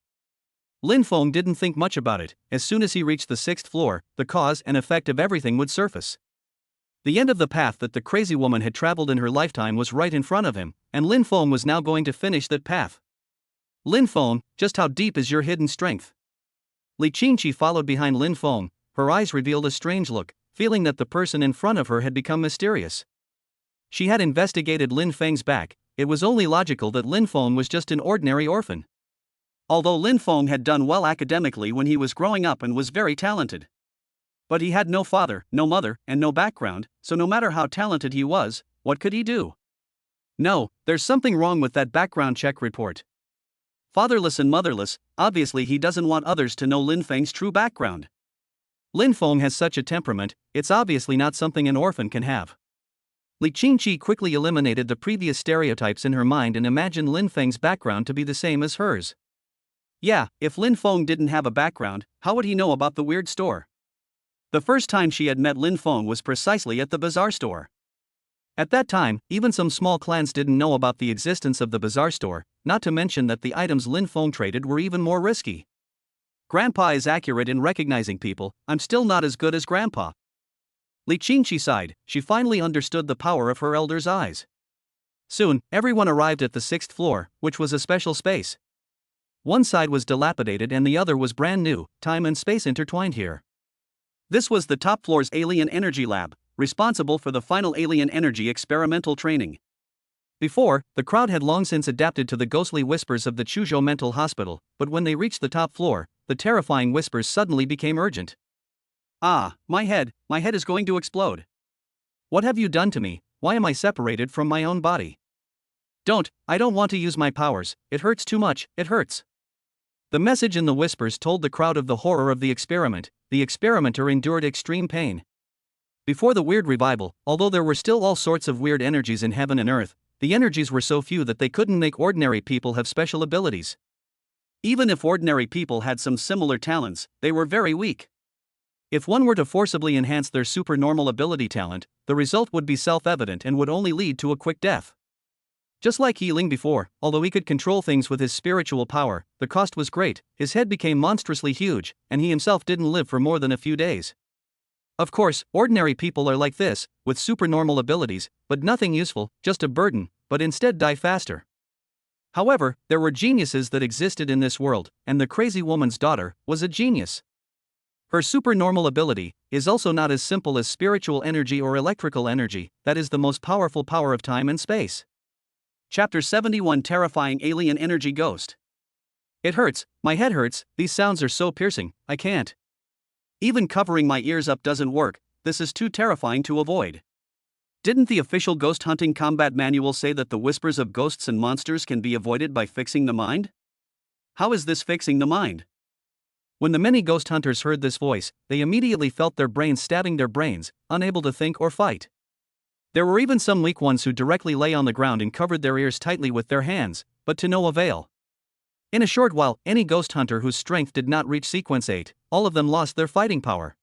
Lin Feng didn't think much about it. As soon as he reached the 6th floor, the cause and effect of everything would surface. The end of the path that the crazy woman had traveled in her lifetime was right in front of him, and Lin Feng was now going to finish that path. "Lin Feng, just how deep is your hidden strength?" Li Qingqi followed behind Lin Feng. Her eyes revealed a strange look, feeling that the person in front of her had become mysterious. She had investigated Lin Feng's back. It was only logical that Lin Feng was just an ordinary orphan. Although Lin Feng had done well academically when he was growing up and was very talented. But he had no father, no mother, and no background, so no matter how talented he was, what could he do? No, there's something wrong with that background check report. Fatherless and motherless, obviously he doesn't want others to know Lin Feng's true background. Lin Feng has such a temperament, it's obviously not something an orphan can have. Li Qingqi quickly eliminated the previous stereotypes in her mind and imagined Lin Feng's background to be the same as hers. Yeah, if Lin Feng didn't have a background, how would he know about the weird store? The first time she had met Lin Feng was precisely at the bazaar store. At that time, even some small clans didn't know about the existence of the bazaar store, not to mention that the items Lin Feng traded were even more risky. Grandpa is accurate in recognizing people. I'm still not as good as Grandpa. Li Qingqi sighed. She finally understood the power of her elder's eyes. Soon, everyone arrived at the 6th floor, which was a special space. One side was dilapidated and the other was brand new, time and space intertwined here. This was the top floor's alien energy lab, responsible for the final alien energy experimental training. Before, the crowd had long since adapted to the ghostly whispers of the Chuzhou Mental Hospital, but when they reached the top floor, the terrifying whispers suddenly became urgent. "Ah, my head is going to explode. What have you done to me? Why am I separated from my own body? I don't want to use my powers, it hurts too much, it hurts." The message in the whispers told the crowd of the horror of the experiment. The experimenter endured extreme pain. Before the weird revival, although there were still all sorts of weird energies in heaven and earth, the energies were so few that they couldn't make ordinary people have special abilities. Even if ordinary people had some similar talents, they were very weak. If one were to forcibly enhance their supernormal ability talent, the result would be self-evident and would only lead to a quick death. Just like healing before, although he could control things with his spiritual power, the cost was great. His head became monstrously huge, and he himself didn't live for more than a few days. Of course, ordinary people are like this, with supernormal abilities, but nothing useful, just a burden, but instead die faster. However, there were geniuses that existed in this world, and the crazy woman's daughter was a genius. Her supernormal ability is also not as simple as spiritual energy or electrical energy, that is the most powerful power of time and space. Chapter 71, Terrifying Alien Energy Ghost. It hurts, my head hurts, these sounds are so piercing, I can't. Even covering my ears up doesn't work, this is too terrifying to avoid. Didn't the official ghost hunting combat manual say that the whispers of ghosts and monsters can be avoided by fixing the mind? How is this fixing the mind? When the many ghost hunters heard this voice, they immediately felt their brains stabbing their brains, unable to think or fight. There were even some weak ones who directly lay on the ground and covered their ears tightly with their hands, but to no avail. In a short while, any ghost hunter whose strength did not reach sequence 8, all of them lost their fighting power.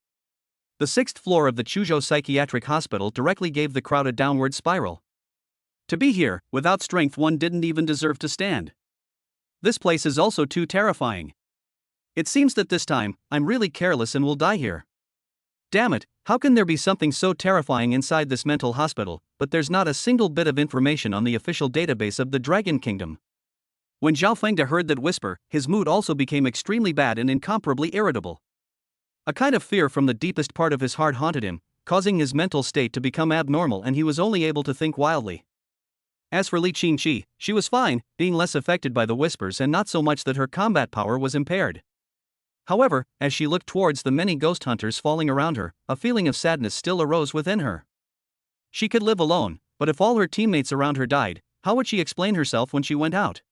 The 6th floor of the Chuzhou Psychiatric Hospital directly gave the crowd a downward spiral. To be here, without strength one didn't even deserve to stand. This place is also too terrifying. It seems that this time, I'm really careless and will die here. Damn it, how can there be something so terrifying inside this mental hospital, but there's not a single bit of information on the official database of the Dragon Kingdom. When Zhao Fengde heard that whisper, his mood also became extremely bad and incomparably irritable. A kind of fear from the deepest part of his heart haunted him, causing his mental state to become abnormal, and he was only able to think wildly. As for Li Qingqi, she was fine, being less affected by the whispers and not so much that her combat power was impaired. However, as she looked towards the many ghost hunters falling around her, a feeling of sadness still arose within her. She could live alone, but if all her teammates around her died, how would she explain herself when she went out?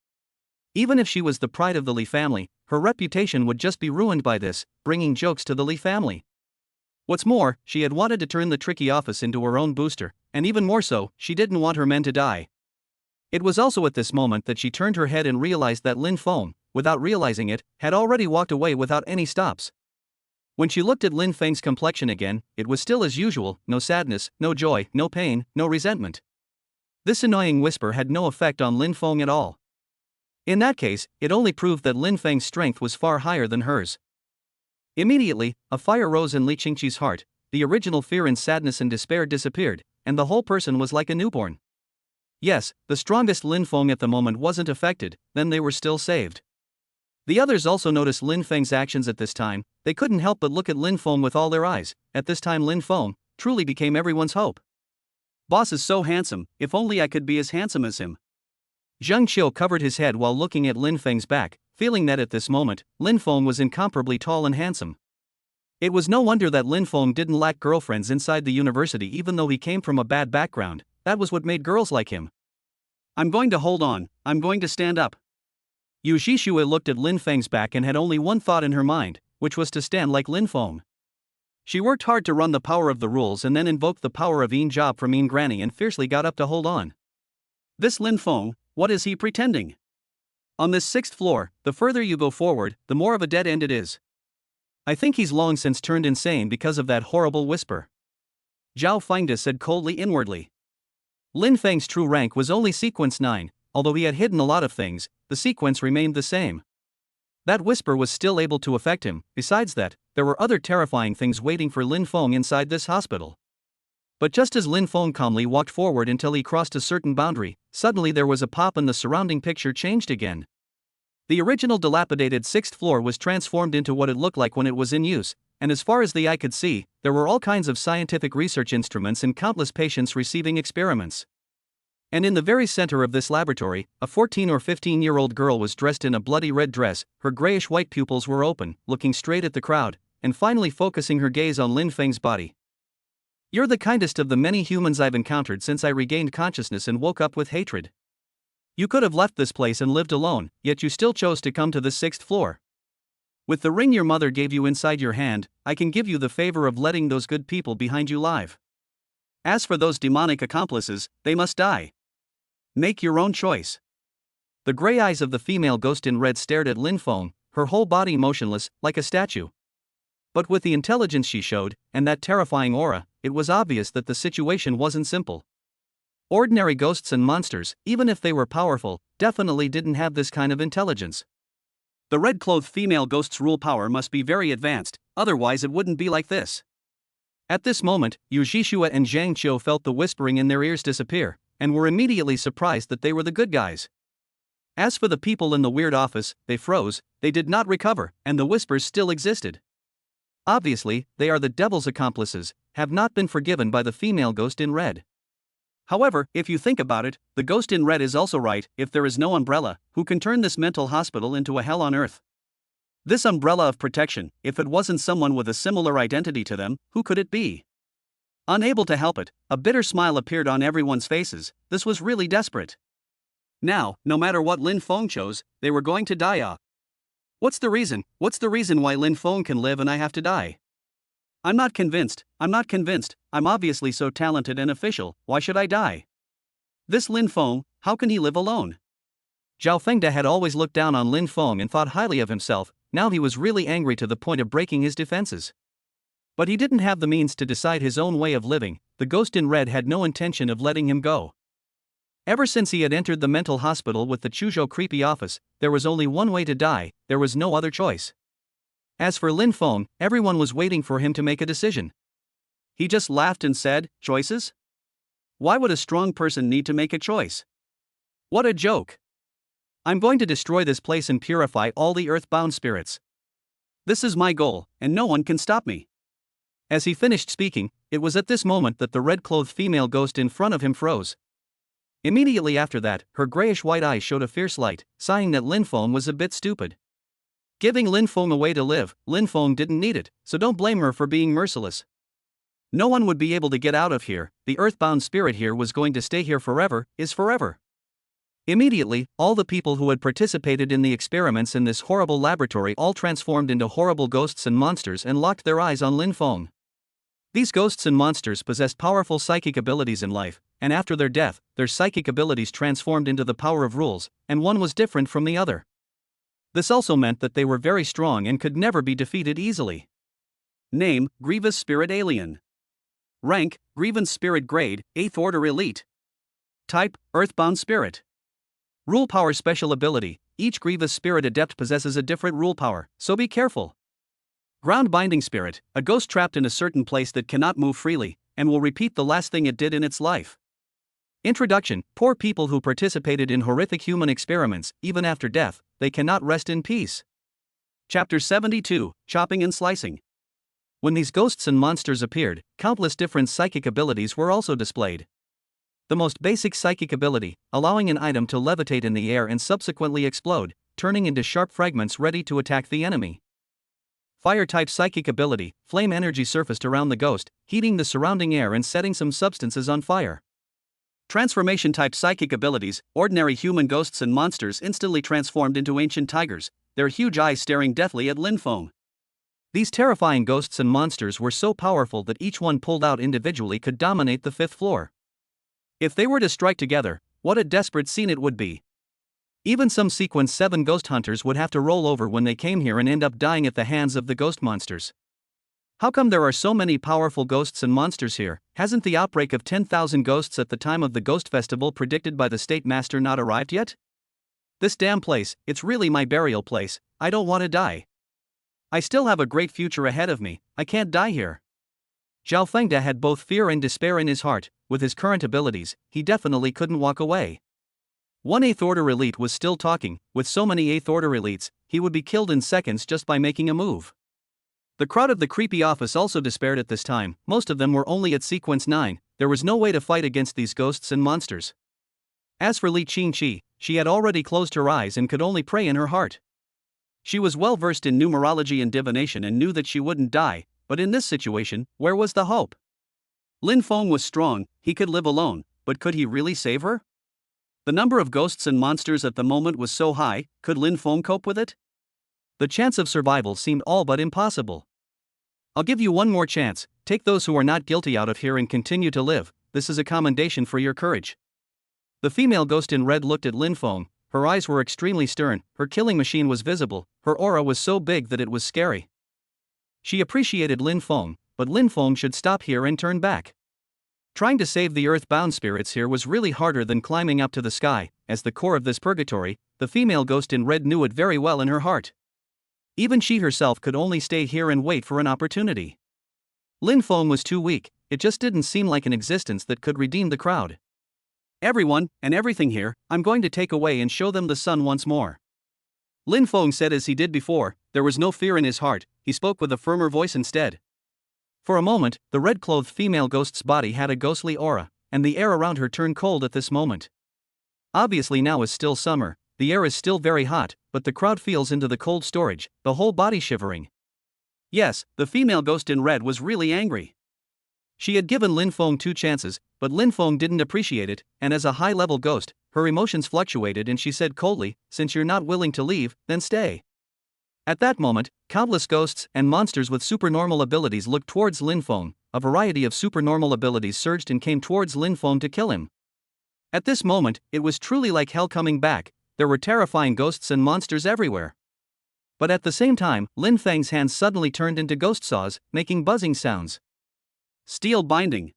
Even if she was the pride of the Li family, her reputation would just be ruined by this, bringing jokes to the Li family. What's more, she had wanted to turn the tricky office into her own booster, and even more so, she didn't want her men to die. It was also at this moment that she turned her head and realized that Lin Feng, without realizing it, had already walked away without any stops. When she looked at Lin Feng's complexion again, it was still as usual, no sadness, no joy, no pain, no resentment. This annoying whisper had no effect on Lin Feng at all. In that case, it only proved that Lin Feng's strength was far higher than hers. Immediately, a fire rose in Li Qingqi's heart, the original fear and sadness and despair disappeared, and the whole person was like a newborn. Yes, the strongest Lin Feng at the moment wasn't affected, then they were still saved. The others also noticed Lin Feng's actions at this time. They couldn't help but look at Lin Feng with all their eyes. At this time Lin Feng truly became everyone's hope. Boss is so handsome, if only I could be as handsome as him. Zheng Qiu covered his head while looking at Lin Feng's back, feeling that at this moment, Lin Feng was incomparably tall and handsome. It was no wonder that Lin Feng didn't lack girlfriends inside the university even though he came from a bad background. That was what made girls like him. I'm going to hold on, I'm going to stand up. Yu Zhixue looked at Lin Feng's back and had only one thought in her mind, which was to stand like Lin Feng. She worked hard to run the power of the rules and then invoked the power of Yin Job from Yin Granny and fiercely got up to hold on. This Lin Feng, what is he pretending? On this 6th floor, the further you go forward, the more of a dead end it is. I think he's long since turned insane because of that horrible whisper. Zhao Fengde said coldly inwardly. Lin Feng's true rank was only sequence 9, although he had hidden a lot of things, the sequence remained the same. That whisper was still able to affect him. Besides that, there were other terrifying things waiting for Lin Feng inside this hospital. But just as Lin Feng calmly walked forward until he crossed a certain boundary, suddenly there was a pop and the surrounding picture changed again. The original dilapidated 6th floor was transformed into what it looked like when it was in use, and as far as the eye could see, there were all kinds of scientific research instruments and countless patients receiving experiments. And in the very center of this laboratory, a 14 or 15-year-old girl was dressed in a bloody red dress, her grayish-white pupils were open, looking straight at the crowd, and finally focusing her gaze on Lin Feng's body. You're the kindest of the many humans I've encountered since I regained consciousness and woke up with hatred. You could have left this place and lived alone, yet you still chose to come to the 6th floor. With the ring your mother gave you inside your hand, I can give you the favor of letting those good people behind you live. As for those demonic accomplices, they must die. Make your own choice. The gray eyes of the female ghost in red stared at Lin Feng, her whole body motionless, like a statue. But with the intelligence she showed, and that terrifying aura, it was obvious that the situation wasn't simple. Ordinary ghosts and monsters, even if they were powerful, definitely didn't have this kind of intelligence. The red-clothed female ghost's rule power must be very advanced, otherwise it wouldn't be like this. At this moment, Yu Jishua and Zhang Qiu felt the whispering in their ears disappear, and were immediately surprised that they were the good guys. As for the people in the weird office, they froze, they did not recover, and the whispers still existed. Obviously, they are the devil's accomplices, have not been forgiven by the female ghost in red. However, if you think about it, the ghost in red is also right. If there is no umbrella, who can turn this mental hospital into a hell on earth? This umbrella of protection, if it wasn't someone with a similar identity to them, who could it be? Unable to help it, a bitter smile appeared on everyone's faces. This was really desperate. Now, no matter what Lin Feng chose, they were going to die. What's the reason? What's the reason why Lin Feng can live and I have to die? I'm not convinced. I'm obviously so talented and official, why should I die? This Lin Feng, how can he live alone? Zhao Fengda had always looked down on Lin Feng and thought highly of himself. Now he was really angry to the point of breaking his defenses. But he didn't have the means to decide his own way of living. The ghost in red had no intention of letting him go. Ever since he had entered the mental hospital with the Chuzhou creepy office, there was only one way to die, there was no other choice. As for Lin Feng, everyone was waiting for him to make a decision. He just laughed and said, "Choices? Why would a strong person need to make a choice? What a joke. I'm going to destroy this place and purify all the earth-bound spirits. This is my goal, and no one can stop me." As he finished speaking, it was at this moment that the red-clothed female ghost in front of him froze. Immediately after that, her grayish-white eyes showed a fierce light, sighing that Lin Feng was a bit stupid. Giving Lin Feng a way to live, Lin Feng didn't need it, so don't blame her for being merciless. No one would be able to get out of here, the earthbound spirit here was going to stay here forever, is forever. Immediately, all the people who had participated in the experiments in this horrible laboratory all transformed into horrible ghosts and monsters and locked their eyes on Lin Feng. These ghosts and monsters possessed powerful psychic abilities in life, and after their death, their psychic abilities transformed into the power of rules, and one was different from the other. This also meant that they were very strong and could never be defeated easily. Name, Grievous Spirit Alien. Rank, Grievance Spirit Grade, 8th Order Elite. Type, Earthbound Spirit. Rule Power Special Ability, each Grievous Spirit Adept possesses a different rule power, so be careful. Ground Binding Spirit, a ghost trapped in a certain place that cannot move freely, and will repeat the last thing it did in its life. Introduction, poor people who participated in horrific human experiments, even after death, they cannot rest in peace. Chapter 72, Chopping and Slicing. When these ghosts and monsters appeared, countless different psychic abilities were also displayed. The most basic psychic ability, allowing an item to levitate in the air and subsequently explode, turning into sharp fragments ready to attack the enemy. Fire-type psychic ability, flame energy surfaced around the ghost, heating the surrounding air and setting some substances on fire. Transformation-type psychic abilities, ordinary human ghosts and monsters instantly transformed into ancient tigers, their huge eyes staring deathly at Lin Feng. These terrifying ghosts and monsters were so powerful that each one pulled out individually could dominate the 5th floor. If they were to strike together, what a desperate scene it would be. Even some Sequence 7 ghost hunters would have to roll over when they came here and end up dying at the hands of the ghost monsters. How come there are so many powerful ghosts and monsters here? Hasn't the outbreak of 10,000 ghosts at the time of the Ghost Festival predicted by the State Master not arrived yet? This damn place, it's really my burial place, I don't want to die. I still have a great future ahead of me, I can't die here. Zhao Fengda had both fear and despair in his heart. With his current abilities, he definitely couldn't walk away. One 8th Order Elite was still talking. With so many 8th Order Elites, he would be killed in seconds just by making a move. The crowd of the creepy office also despaired at this time. Most of them were only at Sequence 9, there was no way to fight against these ghosts and monsters. As for Li Qingqi, she had already closed her eyes and could only pray in her heart. She was well versed in numerology and divination and knew that she wouldn't die, but in this situation, where was the hope? Lin Feng was strong, he could live alone, but could he really save her? The number of ghosts and monsters at the moment was so high, could Lin Feng cope with it? The chance of survival seemed all but impossible. I'll give you one more chance, take those who are not guilty out of here and continue to live, this is a commendation for your courage. The female ghost in red looked at Lin Feng, her eyes were extremely stern, her killing machine was visible, her aura was so big that it was scary. She appreciated Lin Feng, but Lin Feng should stop here and turn back. Trying to save the earth-bound spirits here was really harder than climbing up to the sky. As the core of this purgatory, the female ghost in red knew it very well in her heart. Even she herself could only stay here and wait for an opportunity. Lin Feng was too weak, it just didn't seem like an existence that could redeem the crowd. Everyone, and everything here, I'm going to take away and show them the sun once more. Lin Feng said as he did before, there was no fear in his heart, he spoke with a firmer voice instead. For a moment, the red-clothed female ghost's body had a ghostly aura, and the air around her turned cold at this moment. Obviously now is still summer, the air is still very hot, but the crowd feels into the cold storage, the whole body shivering. Yes, the female ghost in red was really angry. She had given Lin Feng 2 chances, but Lin Feng didn't appreciate it, and as a high-level ghost, her emotions fluctuated and she said coldly, since you're not willing to leave, then stay. At that moment, countless ghosts and monsters with supernormal abilities looked towards Lin Feng, a variety of supernormal abilities surged and came towards Lin Feng to kill him. At this moment, it was truly like hell coming back, there were terrifying ghosts and monsters everywhere. But at the same time, Lin Feng's hands suddenly turned into ghost saws, making buzzing sounds. Steel binding.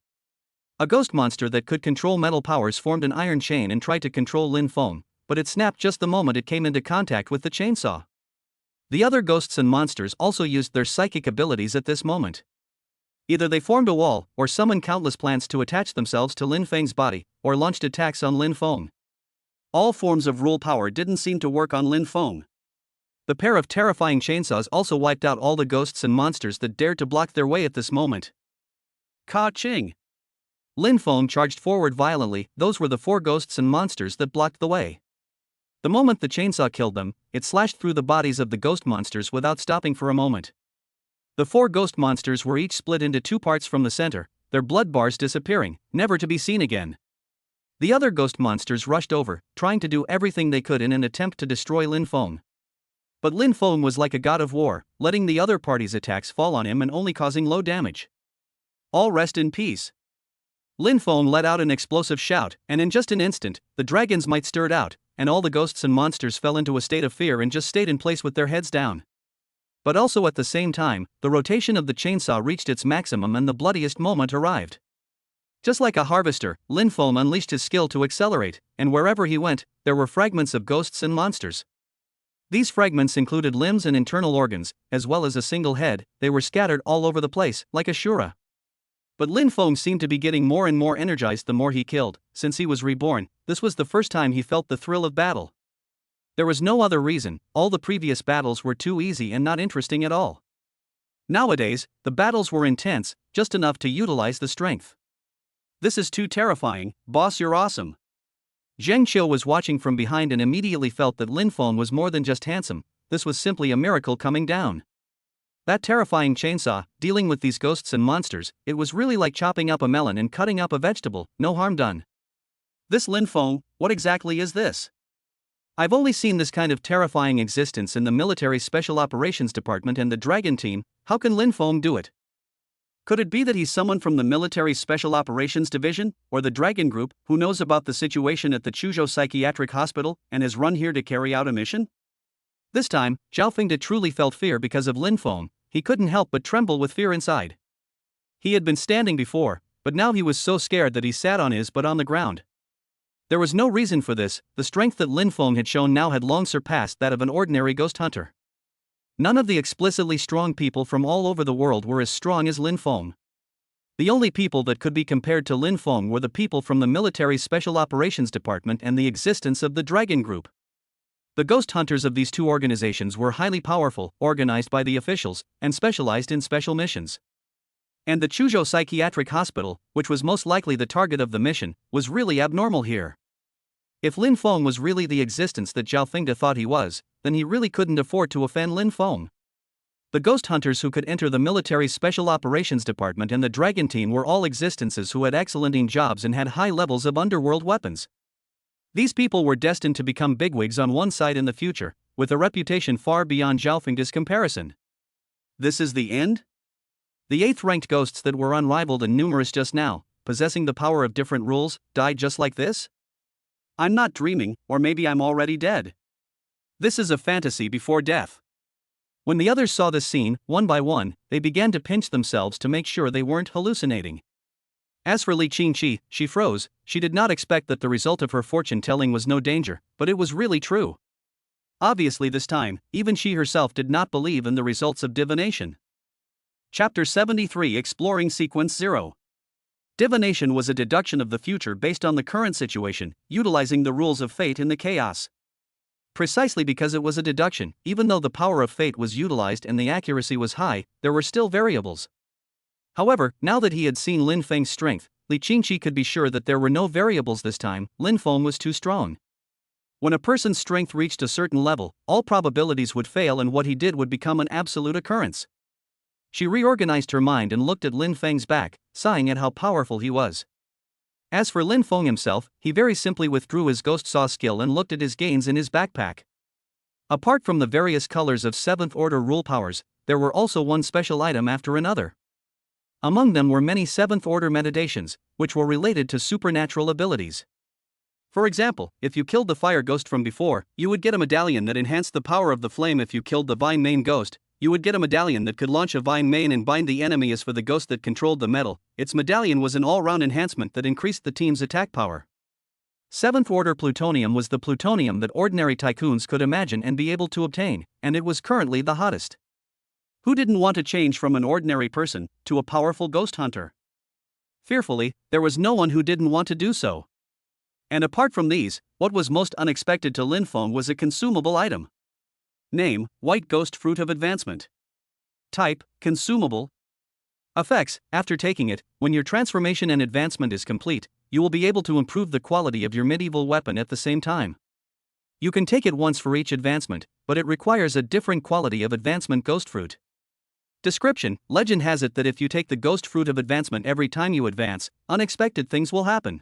A ghost monster that could control metal powers formed an iron chain and tried to control Lin Feng, but it snapped just the moment it came into contact with the chainsaw. The other ghosts and monsters also used their psychic abilities at this moment. Either they formed a wall, or summoned countless plants to attach themselves to Lin Feng's body, or launched attacks on Lin Feng. All forms of rule power didn't seem to work on Lin Feng. The pair of terrifying chainsaws also wiped out all the ghosts and monsters that dared to block their way at this moment. Ka-ching! Lin Feng charged forward violently, those were the 4 ghosts and monsters that blocked the way. The moment the chainsaw killed them, it slashed through the bodies of the ghost monsters without stopping for a moment. The 4 ghost monsters were each split into 2 parts from the center, their blood bars disappearing, never to be seen again. The other ghost monsters rushed over, trying to do everything they could in an attempt to destroy Lin Feng. But Lin Feng was like a god of war, letting the other party's attacks fall on him and only causing low damage. All rest in peace. Lin Feng let out an explosive shout, and in just an instant, the dragon's might stirred out, and all the ghosts and monsters fell into a state of fear and just stayed in place with their heads down. But also at the same time, the rotation of the chainsaw reached its maximum and the bloodiest moment arrived. Just like a harvester, Lin Feng unleashed his skill to accelerate, and wherever he went, there were fragments of ghosts and monsters. These fragments included limbs and internal organs, as well as a single head, they were scattered all over the place, like a shura. But Lin Feng seemed to be getting more and more energized the more he killed, since he was reborn, this was the first time he felt the thrill of battle. There was no other reason, all the previous battles were too easy and not interesting at all. Nowadays, the battles were intense, just enough to utilize the strength. This is too terrifying, boss, you're awesome. Zheng Qiu was watching from behind and immediately felt that Lin Feng was more than just handsome, this was simply a miracle coming down. That terrifying chainsaw, dealing with these ghosts and monsters, it was really like chopping up a melon and cutting up a vegetable, no harm done. This Lin Feng, what exactly is this? I've only seen this kind of terrifying existence in the military special operations department and the dragon team, how can Lin Feng do it? Could it be that he's someone from the military special operations division, or the dragon group, who knows about the situation at the Chuzhou psychiatric hospital and has run here to carry out a mission? This time, Zhao Fengde truly felt fear because of Lin Feng, he couldn't help but tremble with fear inside. He had been standing before, but now he was so scared that he sat on his butt on the ground. There was no reason for this, the strength that Lin Feng had shown now had long surpassed that of an ordinary ghost hunter. None of the explicitly strong people from all over the world were as strong as Lin Feng. The only people that could be compared to Lin Feng were the people from the military special operations department and the existence of the dragon group. The ghost hunters of these 2 organizations were highly powerful, organized by the officials, and specialized in special missions. And the Chuzhou psychiatric hospital, which was most likely the target of the mission, was really abnormal here. If Lin Feng was really the existence that Zhao Fengde thought he was, then he really couldn't afford to offend Lin Feng. The ghost hunters who could enter the military special operations department and the dragon team were all existences who had excellent jobs and had high levels of underworld weapons. These people were destined to become bigwigs on one side in the future, with a reputation far beyond Zhao Fengde's comparison. This is the end? The 8th-ranked ghosts that were unrivaled and numerous just now, possessing the power of different rules, died just like this? I'm not dreaming, or maybe I'm already dead. This is a fantasy before death. When the others saw this scene, one by one, they began to pinch themselves to make sure they weren't hallucinating. As for Li Qingqi, she froze, she did not expect that the result of her fortune-telling was no danger, but it was really true. Obviously this time, even she herself did not believe in the results of divination. Chapter 73 Exploring Sequence 0. Divination was a deduction of the future based on the current situation, utilizing the rules of fate in the chaos. Precisely because it was a deduction, even though the power of fate was utilized and the accuracy was high, there were still variables. However, now that he had seen Lin Feng's strength, Li Qingqi could be sure that there were no variables this time. Lin Feng was too strong. When a person's strength reached a certain level, all probabilities would fail and what he did would become an absolute occurrence. She reorganized her mind and looked at Lin Feng's back, sighing at how powerful he was. As for Lin Feng himself, he very simply withdrew his ghost saw skill and looked at his gains in his backpack. Apart from the various colors of 7th order rule powers, there were also one special item after another. Among them were many 7th order meditations, which were related to supernatural abilities. For example, if you killed the fire ghost from before, you would get a medallion that enhanced the power of the flame. If you killed the vine main ghost, you would get a medallion that could launch a vine main and bind the enemy. As for the ghost that controlled the metal, its medallion was an all-round enhancement that increased the team's attack power. 7th order plutonium was the plutonium that ordinary tycoons could imagine and be able to obtain, and it was currently the hottest. Who didn't want to change from an ordinary person to a powerful ghost hunter? Fearfully, there was no one who didn't want to do so. And apart from these, what was most unexpected to Lin Feng was a consumable item. Name: White Ghost Fruit of Advancement. Type: Consumable. Effects: after taking it, when your transformation and advancement is complete, you will be able to improve the quality of your medieval weapon at the same time. You can take it once for each advancement, but it requires a different quality of advancement ghost fruit. Description: legend has it that if you take the ghost fruit of advancement every time you advance, unexpected things will happen.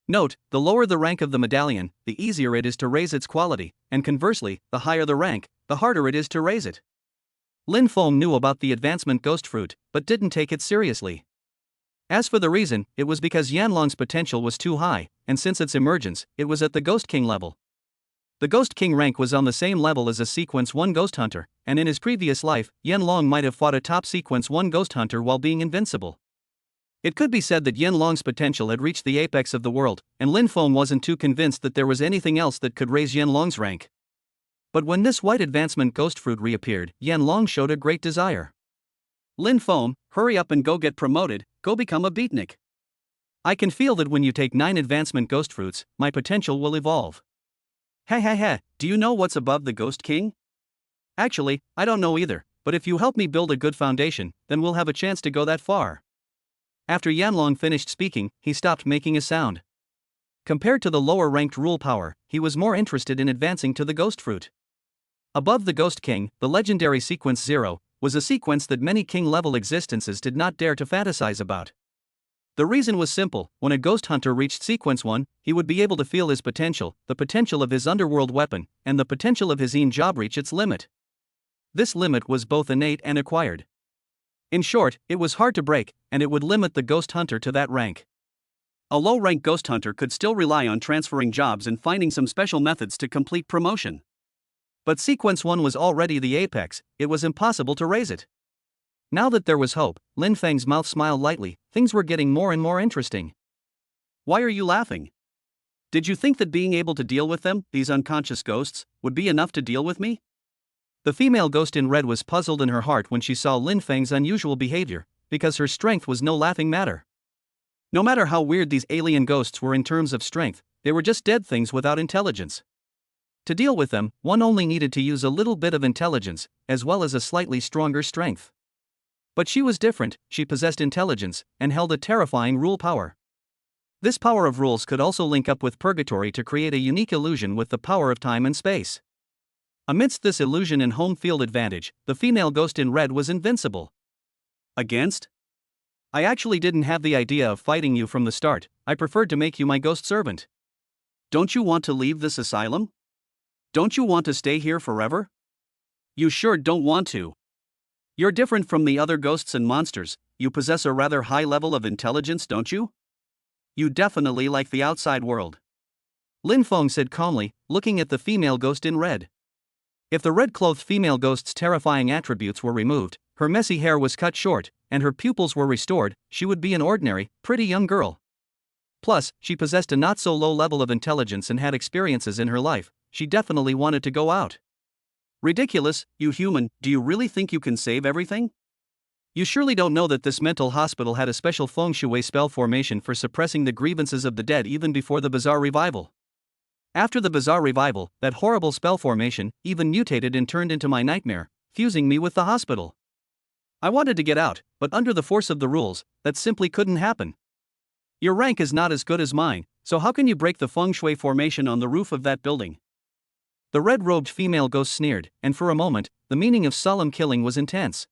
Note, the lower the rank of the medallion, the easier it is to raise its quality, and conversely, the higher the rank, the harder it is to raise it. Lin Feng knew about the advancement ghost fruit, but didn't take it seriously. As for the reason, it was because Yanlong's potential was too high, and since its emergence, it was at the Ghost King level. The Ghost King rank was on the same level as a Sequence 1 Ghost Hunter, and in his previous life, Yanlong might have fought a top Sequence 1 Ghost Hunter while being invincible. It could be said that Yanlong's potential had reached the apex of the world, and Lin Feng wasn't too convinced that there was anything else that could raise Yanlong's rank. But when this white advancement ghost fruit reappeared, Yanlong showed a great desire. Lin Feng, hurry up and go get promoted, go become a beatnik. I can feel that when you take 9 advancement ghost fruits, my potential will evolve. Ha, do you know what's above the Ghost King? Actually, I don't know either, but if you help me build a good foundation, then we'll have a chance to go that far. After Yanlong finished speaking, he stopped making a sound. Compared to the lower-ranked rule power, he was more interested in advancing to the Ghost Fruit. Above the Ghost King, the legendary Sequence 0, was a sequence that many king-level existences did not dare to fantasize about. The reason was simple: when a ghost hunter reached Sequence 1, he would be able to feel his potential, the potential of his underworld weapon, and the potential of his job reach its limit. This limit was both innate and acquired. In short, it was hard to break, and it would limit the ghost hunter to that rank. A low-rank ghost hunter could still rely on transferring jobs and finding some special methods to complete promotion. But Sequence 1 was already the apex, it was impossible to raise it. Now that there was hope, Lin Feng's mouth smiled lightly. Things were getting more and more interesting. Why are you laughing? Did you think that being able to deal with them, these unconscious ghosts, would be enough to deal with me? The female ghost in red was puzzled in her heart when she saw Lin Feng's unusual behavior, because her strength was no laughing matter. No matter how weird these alien ghosts were in terms of strength, they were just dead things without intelligence. To deal with them, one only needed to use a little bit of intelligence, as well as a slightly stronger strength. But she was different, she possessed intelligence, and held a terrifying rule power. This power of rules could also link up with purgatory to create a unique illusion with the power of time and space. Amidst this illusion and home field advantage, the female ghost in red was invincible. Against? I actually didn't have the idea of fighting you from the start, I preferred to make you my ghost servant. Don't you want to leave this asylum? Don't you want to stay here forever? You sure don't want to. You're different from the other ghosts and monsters, you possess a rather high level of intelligence, don't you? You definitely like the outside world. Lin Feng said calmly, looking at the female ghost in red. If the red-clothed female ghost's terrifying attributes were removed, her messy hair was cut short, and her pupils were restored, she would be an ordinary, pretty young girl. Plus, she possessed a not-so-low level of intelligence and had experiences in her life. She definitely wanted to go out. Ridiculous, you human, do you really think you can save everything? You surely don't know that this mental hospital had a special feng shui spell formation for suppressing the grievances of the dead even before the bizarre revival. After the bizarre revival, that horrible spell formation even mutated and turned into my nightmare, fusing me with the hospital. I wanted to get out, but under the force of the rules, that simply couldn't happen. Your rank is not as good as mine, so how can you break the feng shui formation on the roof of that building? The red-robed female ghost sneered, and for a moment, the meaning of solemn killing was intense.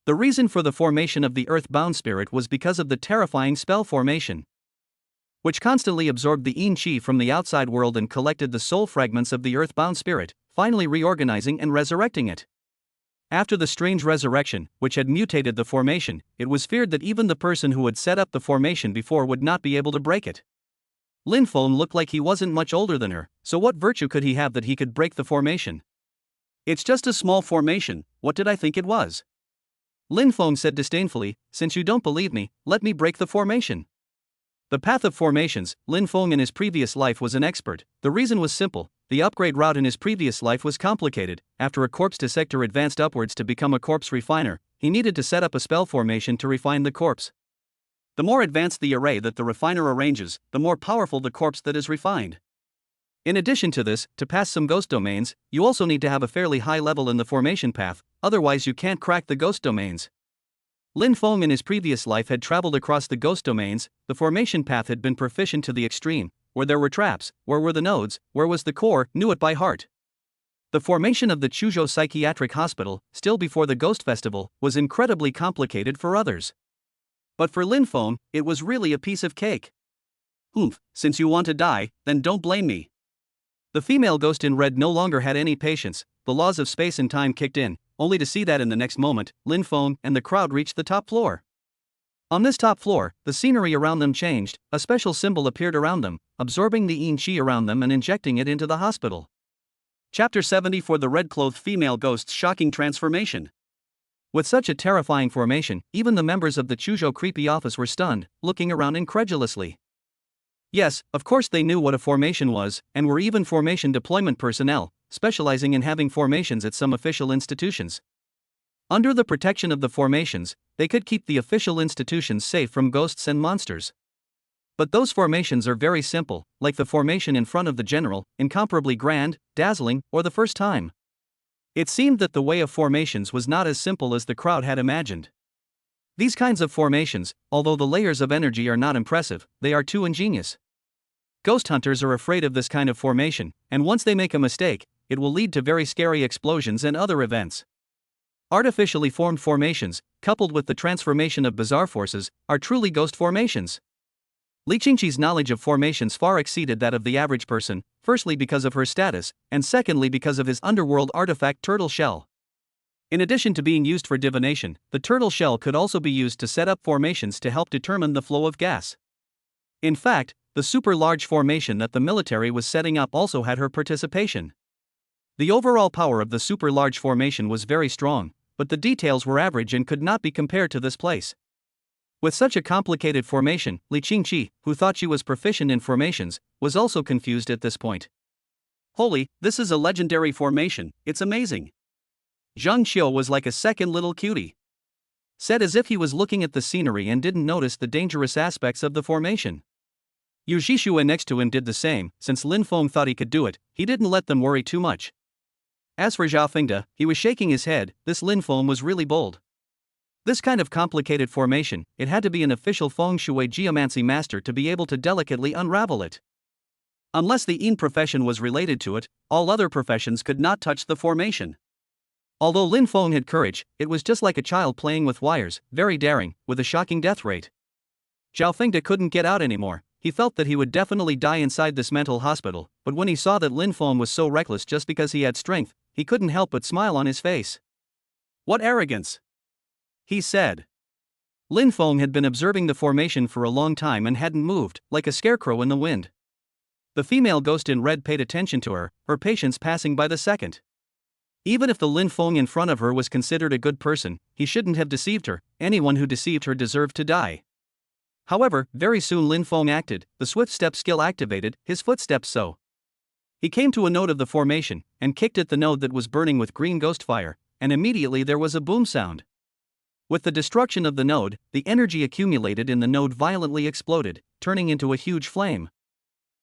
The reason for the formation of the earth-bound spirit was because of the terrifying spell formation, which constantly absorbed the yin qi from the outside world and collected the soul fragments of the earth-bound spirit, finally reorganizing and resurrecting it. After the strange resurrection, which had mutated the formation, it was feared that even the person who had set up the formation before would not be able to break it. Lin Feng looked like he wasn't much older than her, so what virtue could he have that he could break the formation? It's just a small formation, what did I think it was? Lin Feng said disdainfully, since you don't believe me, let me break the formation. The path of formations, Lin Feng in his previous life was an expert. The reason was simple, the upgrade route in his previous life was complicated. After a corpse dissector advanced upwards to become a corpse refiner, he needed to set up a spell formation to refine the corpse. The more advanced the array that the refiner arranges, the more powerful the corpse that is refined. In addition to this, to pass some ghost domains, you also need to have a fairly high level in the formation path, otherwise you can't crack the ghost domains. Lin Feng in his previous life had traveled across the ghost domains, the formation path had been proficient to the extreme, where there were traps, where were the nodes, where was the core, knew it by heart. The formation of the Chuzhou Psychiatric Hospital, still before the Ghost Festival, was incredibly complicated for others. But for Lin Feng, it was really a piece of cake. Since you want to die, then don't blame me. The female ghost in red no longer had any patience, the laws of space and time kicked in, only to see that in the next moment, Lin Feng and the crowd reached the top floor. On this top floor, the scenery around them changed, a special symbol appeared around them, absorbing the yin qi around them and injecting it into the hospital. Chapter 70 for the red-clothed female ghost's shocking transformation. With such a terrifying formation, even the members of the Chuzhou creepy office were stunned, looking around incredulously. Yes, of course they knew what a formation was, and were even formation deployment personnel, specializing in having formations at some official institutions. Under the protection of the formations, they could keep the official institutions safe from ghosts and monsters. But those formations are very simple, like the formation in front of the general, incomparably grand, dazzling, or the first time. It seemed that the way of formations was not as simple as the crowd had imagined. These kinds of formations, although the layers of energy are not impressive, they are too ingenious. Ghost hunters are afraid of this kind of formation, and once they make a mistake, it will lead to very scary explosions and other events. Artificially formed formations, coupled with the transformation of bizarre forces, are truly ghost formations. Li Qingqi's knowledge of formations far exceeded that of the average person, firstly because of her status, and secondly because of his underworld artifact turtle shell. In addition to being used for divination, the turtle shell could also be used to set up formations to help determine the flow of gas. In fact, the super large formation that the military was setting up also had her participation. The overall power of the super large formation was very strong, but the details were average and could not be compared to this place. With such a complicated formation, Li Qingqi, who thought she was proficient in formations, was also confused at this point. Holy, this is a legendary formation, it's amazing. Zhang Qiu was like a second little cutie. Said as if he was looking at the scenery and didn't notice the dangerous aspects of the formation. Yu Zhixue next to him did the same, since Lin Feng thought he could do it, he didn't let them worry too much. As for Zhao Fengde, he was shaking his head, this Lin Feng was really bold. This kind of complicated formation, it had to be an official feng shui geomancy master to be able to delicately unravel it. Unless the Yin profession was related to it, all other professions could not touch the formation. Although Lin Feng had courage, it was just like a child playing with wires, very daring, with a shocking death rate. Zhao Fengde couldn't get out anymore. He felt that he would definitely die inside this mental hospital, but when he saw that Lin Feng was so reckless just because he had strength, he couldn't help but smile on his face. What arrogance! He said. Lin Feng had been observing the formation for a long time and hadn't moved, like a scarecrow in the wind. The female ghost in red paid attention to her, her patience passing by the second. Even if the Lin Feng in front of her was considered a good person, he shouldn't have deceived her, anyone who deceived her deserved to die. However, very soon Lin Feng acted, the swift step skill activated, his footsteps so. He came to a node of the formation, and kicked at the node that was burning with green ghost fire, and immediately there was a boom sound. With the destruction of the node, the energy accumulated in the node violently exploded, turning into a huge flame.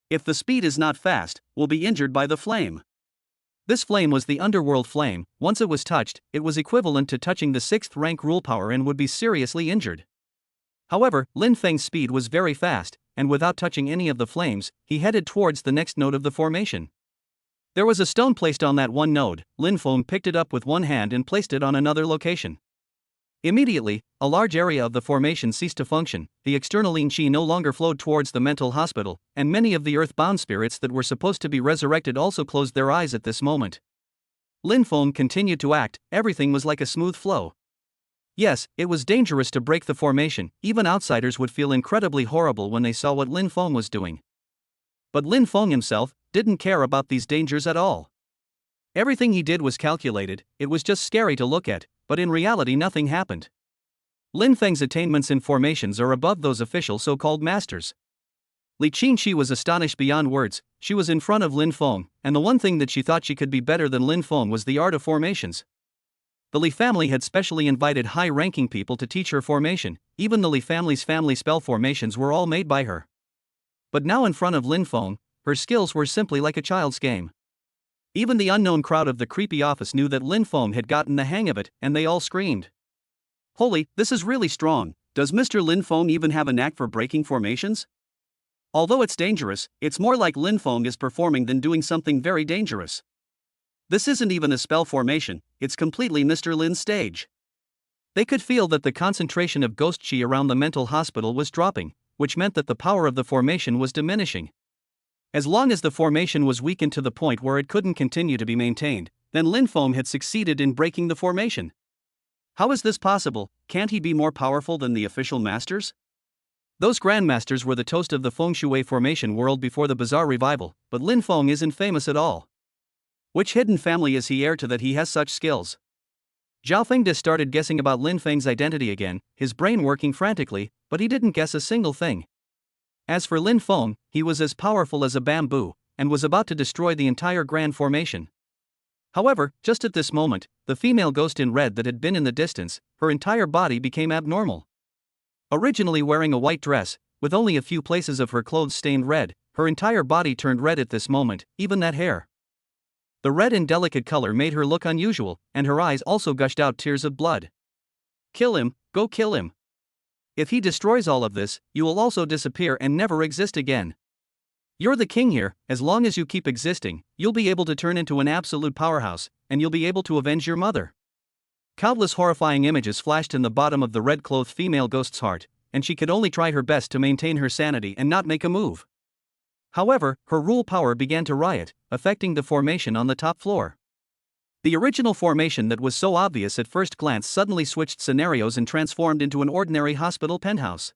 If the speed is not fast, we'll be injured by the flame. This flame was the underworld flame. Once it was touched, it was equivalent to touching the 6th rank rule power and would be seriously injured. However, Lin Feng's speed was very fast, and without touching any of the flames, he headed towards the next node of the formation. There was a stone placed on that one node. Lin Feng picked it up with one hand and placed it on another location. Immediately, a large area of the formation ceased to function, the external yin qi no longer flowed towards the mental hospital, and many of the earth-bound spirits that were supposed to be resurrected also closed their eyes at this moment. Lin Feng continued to act, everything was like a smooth flow. Yes, it was dangerous to break the formation, even outsiders would feel incredibly horrible when they saw what Lin Feng was doing. But Lin Feng himself didn't care about these dangers at all. Everything he did was calculated, it was just scary to look at, but in reality nothing happened. Lin Feng's attainments in formations are above those official so-called masters. Li Qingxi was astonished beyond words. She was in front of Lin Feng, and the one thing that she thought she could be better than Lin Feng was the art of formations. The Li family had specially invited high-ranking people to teach her formation. Even the Li family's family spell formations were all made by her. But now in front of Lin Feng, her skills were simply like a child's game. Even the unknown crowd of the creepy office knew that Lin Feng had gotten the hang of it, and they all screamed. "Holy, this is really strong. Does Mr. Lin Feng even have a knack for breaking formations?" Although it's dangerous, it's more like Lin Feng is performing than doing something very dangerous. This isn't even a spell formation, it's completely Mr. Lin's stage. They could feel that the concentration of ghost chi around the mental hospital was dropping, which meant that the power of the formation was diminishing. As long as the formation was weakened to the point where it couldn't continue to be maintained, then Lin Feng had succeeded in breaking the formation. How is this possible? Can't he be more powerful than the official masters? Those grandmasters were the toast of the feng shui formation world before the bizarre revival, but Lin Feng isn't famous at all. Which hidden family is he heir to that he has such skills? Zhao Fengde started guessing about Lin Feng's identity again, his brain working frantically, but he didn't guess a single thing. As for Lin Feng, he was as powerful as a bamboo, and was about to destroy the entire grand formation. However, just at this moment, the female ghost in red that had been in the distance, her entire body became abnormal. Originally wearing a white dress, with only a few places of her clothes stained red, her entire body turned red at this moment, even that hair. The red and delicate color made her look unusual, and her eyes also gushed out tears of blood. "Kill him, go kill him. If he destroys all of this, you will also disappear and never exist again. You're the king here, as long as you keep existing, you'll be able to turn into an absolute powerhouse, and you'll be able to avenge your mother." Countless horrifying images flashed in the bottom of the red-clothed female ghost's heart, and she could only try her best to maintain her sanity and not make a move. However, her rule power began to riot, affecting the formation on the top floor. The original formation that was so obvious at first glance suddenly switched scenarios and transformed into an ordinary hospital penthouse.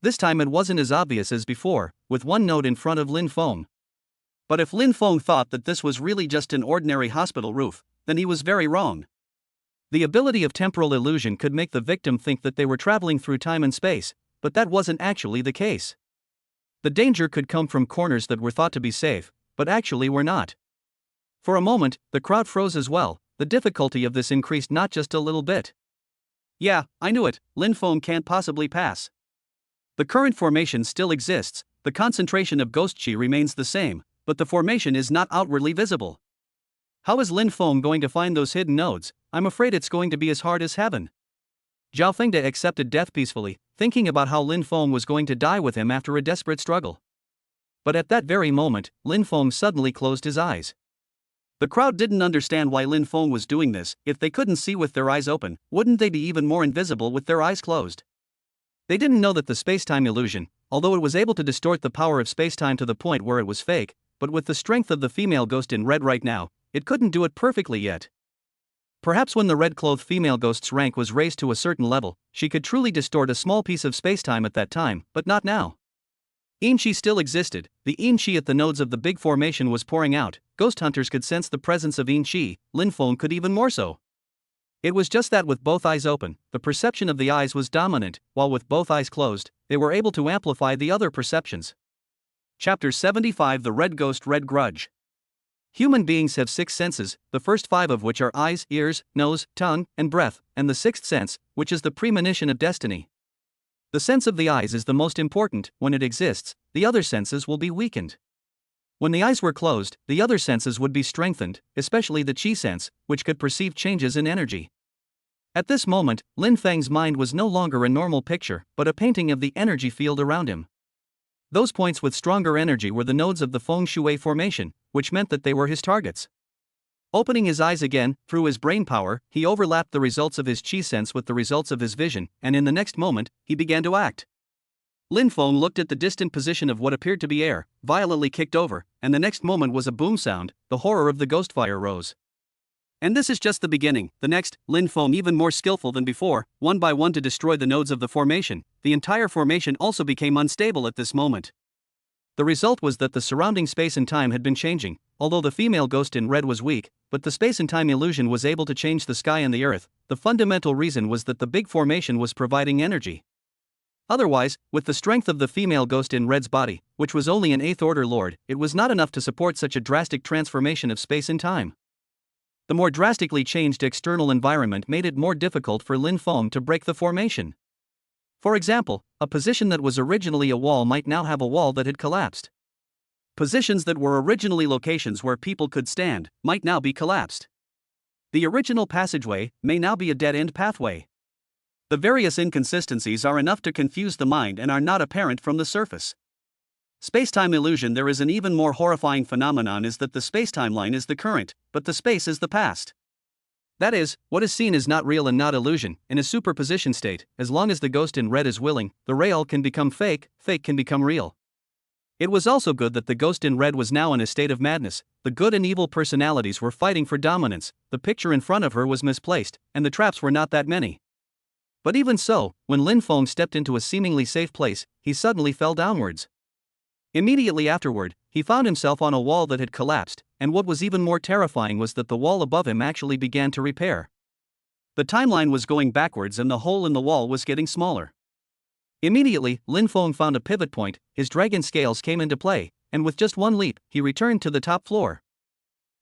This time it wasn't as obvious as before, with one node in front of Lin Feng. But if Lin Feng thought that this was really just an ordinary hospital roof, then he was very wrong. The ability of temporal illusion could make the victim think that they were traveling through time and space, but that wasn't actually the case. The danger could come from corners that were thought to be safe, but actually were not. For a moment, the crowd froze as well. The difficulty of this increased not just a little bit. "Yeah, I knew it, Lin Feng can't possibly pass. The current formation still exists, the concentration of ghost chi remains the same, but the formation is not outwardly visible. How is Lin Feng going to find those hidden nodes? I'm afraid it's going to be as hard as heaven." Zhao Fengde accepted death peacefully, thinking about how Lin Feng was going to die with him after a desperate struggle. But at that very moment, Lin Feng suddenly closed his eyes. The crowd didn't understand why Lin Feng was doing this. If they couldn't see with their eyes open, wouldn't they be even more invisible with their eyes closed? They didn't know that the space-time illusion, although it was able to distort the power of space-time to the point where it was fake, but with the strength of the female ghost in red right now, it couldn't do it perfectly yet. Perhaps when the red-clothed female ghost's rank was raised to a certain level, she could truly distort a small piece of space-time at that time, but not now. Yin Qi still existed. The Yin Qi at the nodes of the big formation was pouring out. Ghost hunters could sense the presence of Yin Qi, Lin Feng could even more so. It was just that with both eyes open, the perception of the eyes was dominant, while with both eyes closed, they were able to amplify the other perceptions. Chapter 75 The Red Ghost Red Grudge. Human beings have 6 senses, the first 5 of which are eyes, ears, nose, tongue, and breath, and the 6th sense, which is the premonition of destiny. The sense of the eyes is the most important. When it exists, the other senses will be weakened. When the eyes were closed, the other senses would be strengthened, especially the chi sense, which could perceive changes in energy. At this moment, Lin Feng's mind was no longer a normal picture, but a painting of the energy field around him. Those points with stronger energy were the nodes of the feng shui formation, which meant that they were his targets. Opening his eyes again, through his brain power, he overlapped the results of his chi sense with the results of his vision, and in the next moment, he began to act. Lin Feng looked at the distant position of what appeared to be air, violently kicked over, and the next moment was a boom sound. The horror of the ghost fire rose. And this is just the beginning. The next, Lin Feng, even more skillful than before, one by one to destroy the nodes of the formation. The entire formation also became unstable at this moment. The result was that the surrounding space and time had been changing, although the female ghost in red was weak, but the space and time illusion was able to change the sky and the earth. The fundamental reason was that the big formation was providing energy. Otherwise, with the strength of the female ghost in red's body, which was only an 8th order lord, it was not enough to support such a drastic transformation of space and time. The more drastically changed external environment made it more difficult for Lin Feng to break the formation. For example, a position that was originally a wall might now have a wall that had collapsed. Positions that were originally locations where people could stand might now be collapsed. The original passageway may now be a dead-end pathway. The various inconsistencies are enough to confuse the mind and are not apparent from the surface. Space-time illusion. There is an even more horrifying phenomenon, is that the space-time line is the current, but the space is the past. That is, what is seen is not real and not illusion. In a superposition state, as long as the ghost in red is willing, the real can become fake, fake can become real. It was also good that the ghost in red was now in a state of madness. The good and evil personalities were fighting for dominance. The picture in front of her was misplaced, and the traps were not that many. But even so, when Lin Feng stepped into a seemingly safe place, he suddenly fell downwards. Immediately afterward, he found himself on a wall that had collapsed, and what was even more terrifying was that the wall above him actually began to repair. The timeline was going backwards and the hole in the wall was getting smaller. Immediately, Lin Feng found a pivot point, his dragon scales came into play, and with just one leap, he returned to the top floor.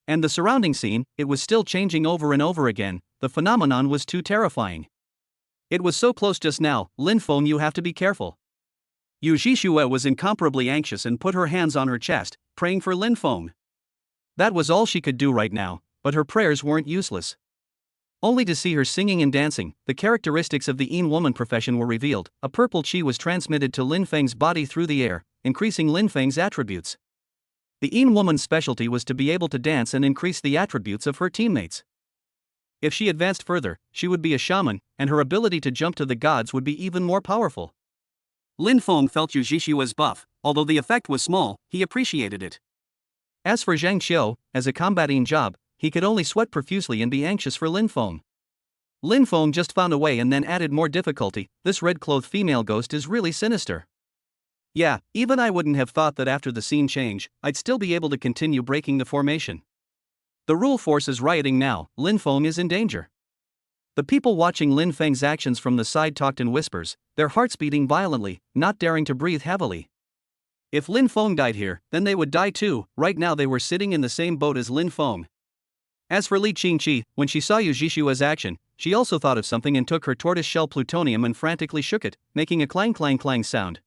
And the surrounding scene, it was still changing over and over again. The phenomenon was too terrifying. It was so close just now. Lin Feng, you have to be careful. Yu Jishue was incomparably anxious and put her hands on her chest, praying for Lin Feng. That was all she could do right now, but her prayers weren't useless. Only to see her singing and dancing, the characteristics of the Yin woman profession were revealed. A purple chi was transmitted to Lin Feng's body through the air, increasing Lin Feng's attributes. The Yin woman's specialty was to be able to dance and increase the attributes of her teammates. If she advanced further, she would be a shaman, and her ability to jump to the gods would be even more powerful. Lin Feng felt Yu Jishue's buff. Although the effect was small, he appreciated it. As for Zhang Xiu, as a combating job, he could only sweat profusely and be anxious for Lin Feng. Lin Feng just found a way and then added more difficulty. This red-clothed female ghost is really sinister. Yeah, even I wouldn't have thought that after the scene change, I'd still be able to continue breaking the formation. The rule force is rioting now. Lin Feng is in danger. The people watching Lin Feng's actions from the side talked in whispers, their hearts beating violently, not daring to breathe heavily. If Lin Feng died here, then they would die too. Right now they were sitting in the same boat as Lin Feng. As for Li Qingqi, when she saw Yu Jishue's action, she also thought of something and took her tortoise-shell plutonium and frantically shook it, making a clang-clang-clang sound.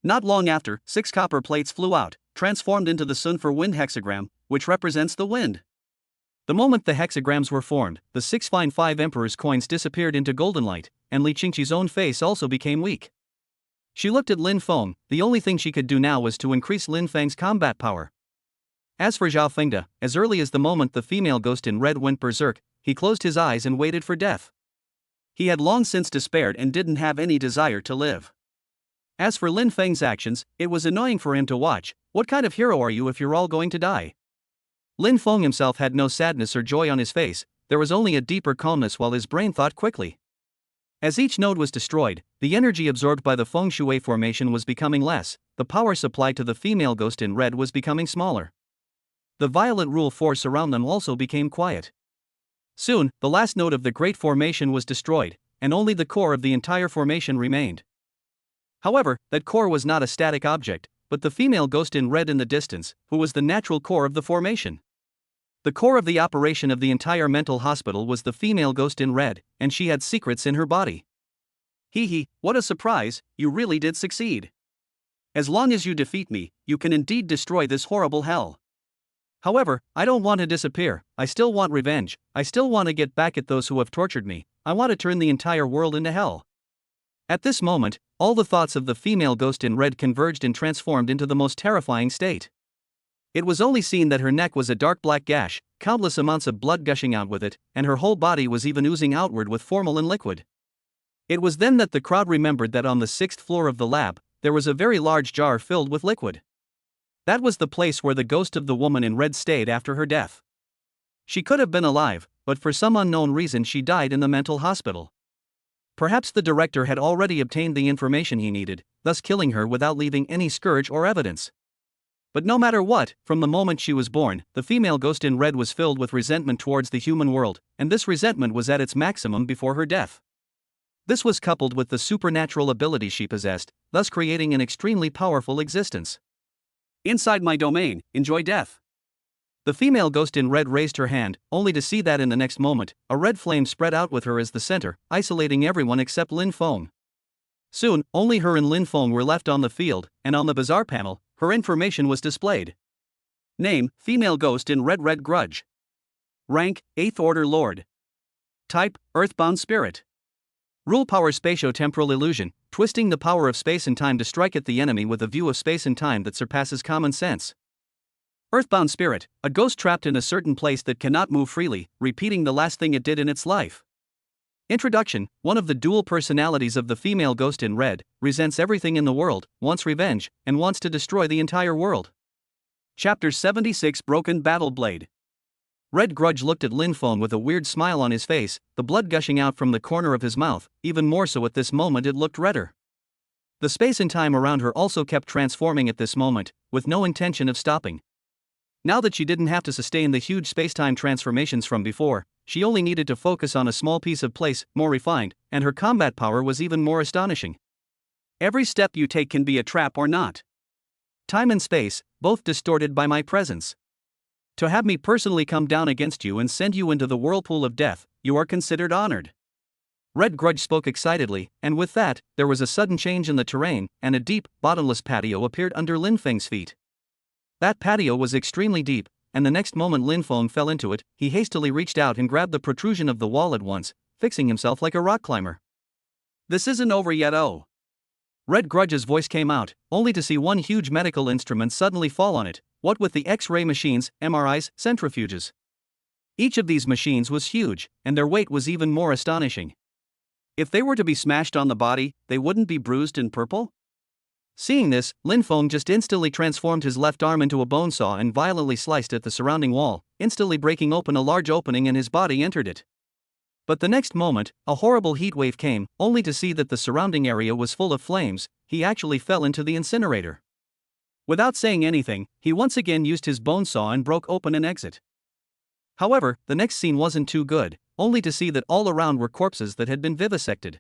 Not long after, 6 copper plates flew out, transformed into the Sun for Wind hexagram, which represents the wind. The moment the hexagrams were formed, the 6 fine 5 emperor's coins disappeared into golden light, and Li Qingqi's own face also became weak. She looked at Lin Feng. The only thing she could do now was to increase Lin Feng's combat power. As for Zhao Fengde, as early as the moment the female ghost in red went berserk, he closed his eyes and waited for death. He had long since despaired and didn't have any desire to live. As for Lin Feng's actions, it was annoying for him to watch. What kind of hero are you if you're all going to die? Lin Feng himself had no sadness or joy on his face, there was only a deeper calmness while his brain thought quickly. As each node was destroyed, the energy absorbed by the feng shui formation was becoming less, the power supply to the female ghost in red was becoming smaller. The violet rule force around them also became quiet. Soon, the last node of the great formation was destroyed, and only the core of the entire formation remained. However, that core was not a static object, but the female ghost in red in the distance, who was the natural core of the formation. The core of the operation of the entire mental hospital was the female ghost in red, and she had secrets in her body. Hee hee, what a surprise, you really did succeed. As long as you defeat me, you can indeed destroy this horrible hell. However, I don't want to disappear, I still want revenge, I still want to get back at those who have tortured me, I want to turn the entire world into hell. At this moment, all the thoughts of the female ghost in red converged and transformed into the most terrifying state. It was only seen that her neck was a dark black gash, countless amounts of blood gushing out with it, and her whole body was even oozing outward with formalin liquid. It was then that the crowd remembered that on the 6th floor of the lab, there was a very large jar filled with liquid. That was the place where the ghost of the woman in red stayed after her death. She could have been alive, but for some unknown reason she died in the mental hospital. Perhaps the director had already obtained the information he needed, thus killing her without leaving any scourge or evidence. But no matter what, from the moment she was born, the female ghost in red was filled with resentment towards the human world, and this resentment was at its maximum before her death. This was coupled with the supernatural ability she possessed, thus creating an extremely powerful existence. Inside my domain, enjoy death. The female ghost in red raised her hand, only to see that in the next moment, a red flame spread out with her as the center, isolating everyone except Lin Feng. Soon, only her and Lin Feng were left on the field, and on the bazaar panel, her information was displayed. Name, female ghost in red grudge. Rank, 8th Order Lord. Type, earthbound spirit. Rule power spatio-temporal illusion, twisting the power of space and time to strike at the enemy with a view of space and time that surpasses common sense. Earthbound spirit, a ghost trapped in a certain place that cannot move freely, repeating the last thing it did in its life. Introduction, one of the dual personalities of the female ghost in red, resents everything in the world, wants revenge, and wants to destroy the entire world. Chapter 76 Broken Battle Blade. Red Grudge looked at Lin Feng with a weird smile on his face, the blood gushing out from the corner of his mouth, even more so at this moment it looked redder. The space and time around her also kept transforming at this moment, with no intention of stopping. Now that she didn't have to sustain the huge space-time transformations from before, she only needed to focus on a small piece of place, more refined, and her combat power was even more astonishing. Every step you take can be a trap or not. Time and space, both distorted by my presence. To have me personally come down against you and send you into the whirlpool of death, you are considered honored. Red Grudge spoke excitedly, and with that, there was a sudden change in the terrain, and a deep, bottomless patio appeared under Lin Feng's feet. That patio was extremely deep, and the next moment Lin Feng fell into it, he hastily reached out and grabbed the protrusion of the wall at once, fixing himself like a rock climber. This isn't over yet, oh. Red Grudge's voice came out, only to see one huge medical instrument suddenly fall on it, what with the X-ray machines, MRIs, centrifuges. Each of these machines was huge, and their weight was even more astonishing. If they were to be smashed on the body, they wouldn't be bruised and purple? Seeing this, Lin Feng just instantly transformed his left arm into a bone saw and violently sliced at the surrounding wall, instantly breaking open a large opening and his body entered it. But the next moment, a horrible heat wave came, only to see that the surrounding area was full of flames. He actually fell into the incinerator. Without saying anything, he once again used his bone saw and broke open an exit. However, the next scene wasn't too good, only to see that all around were corpses that had been vivisected.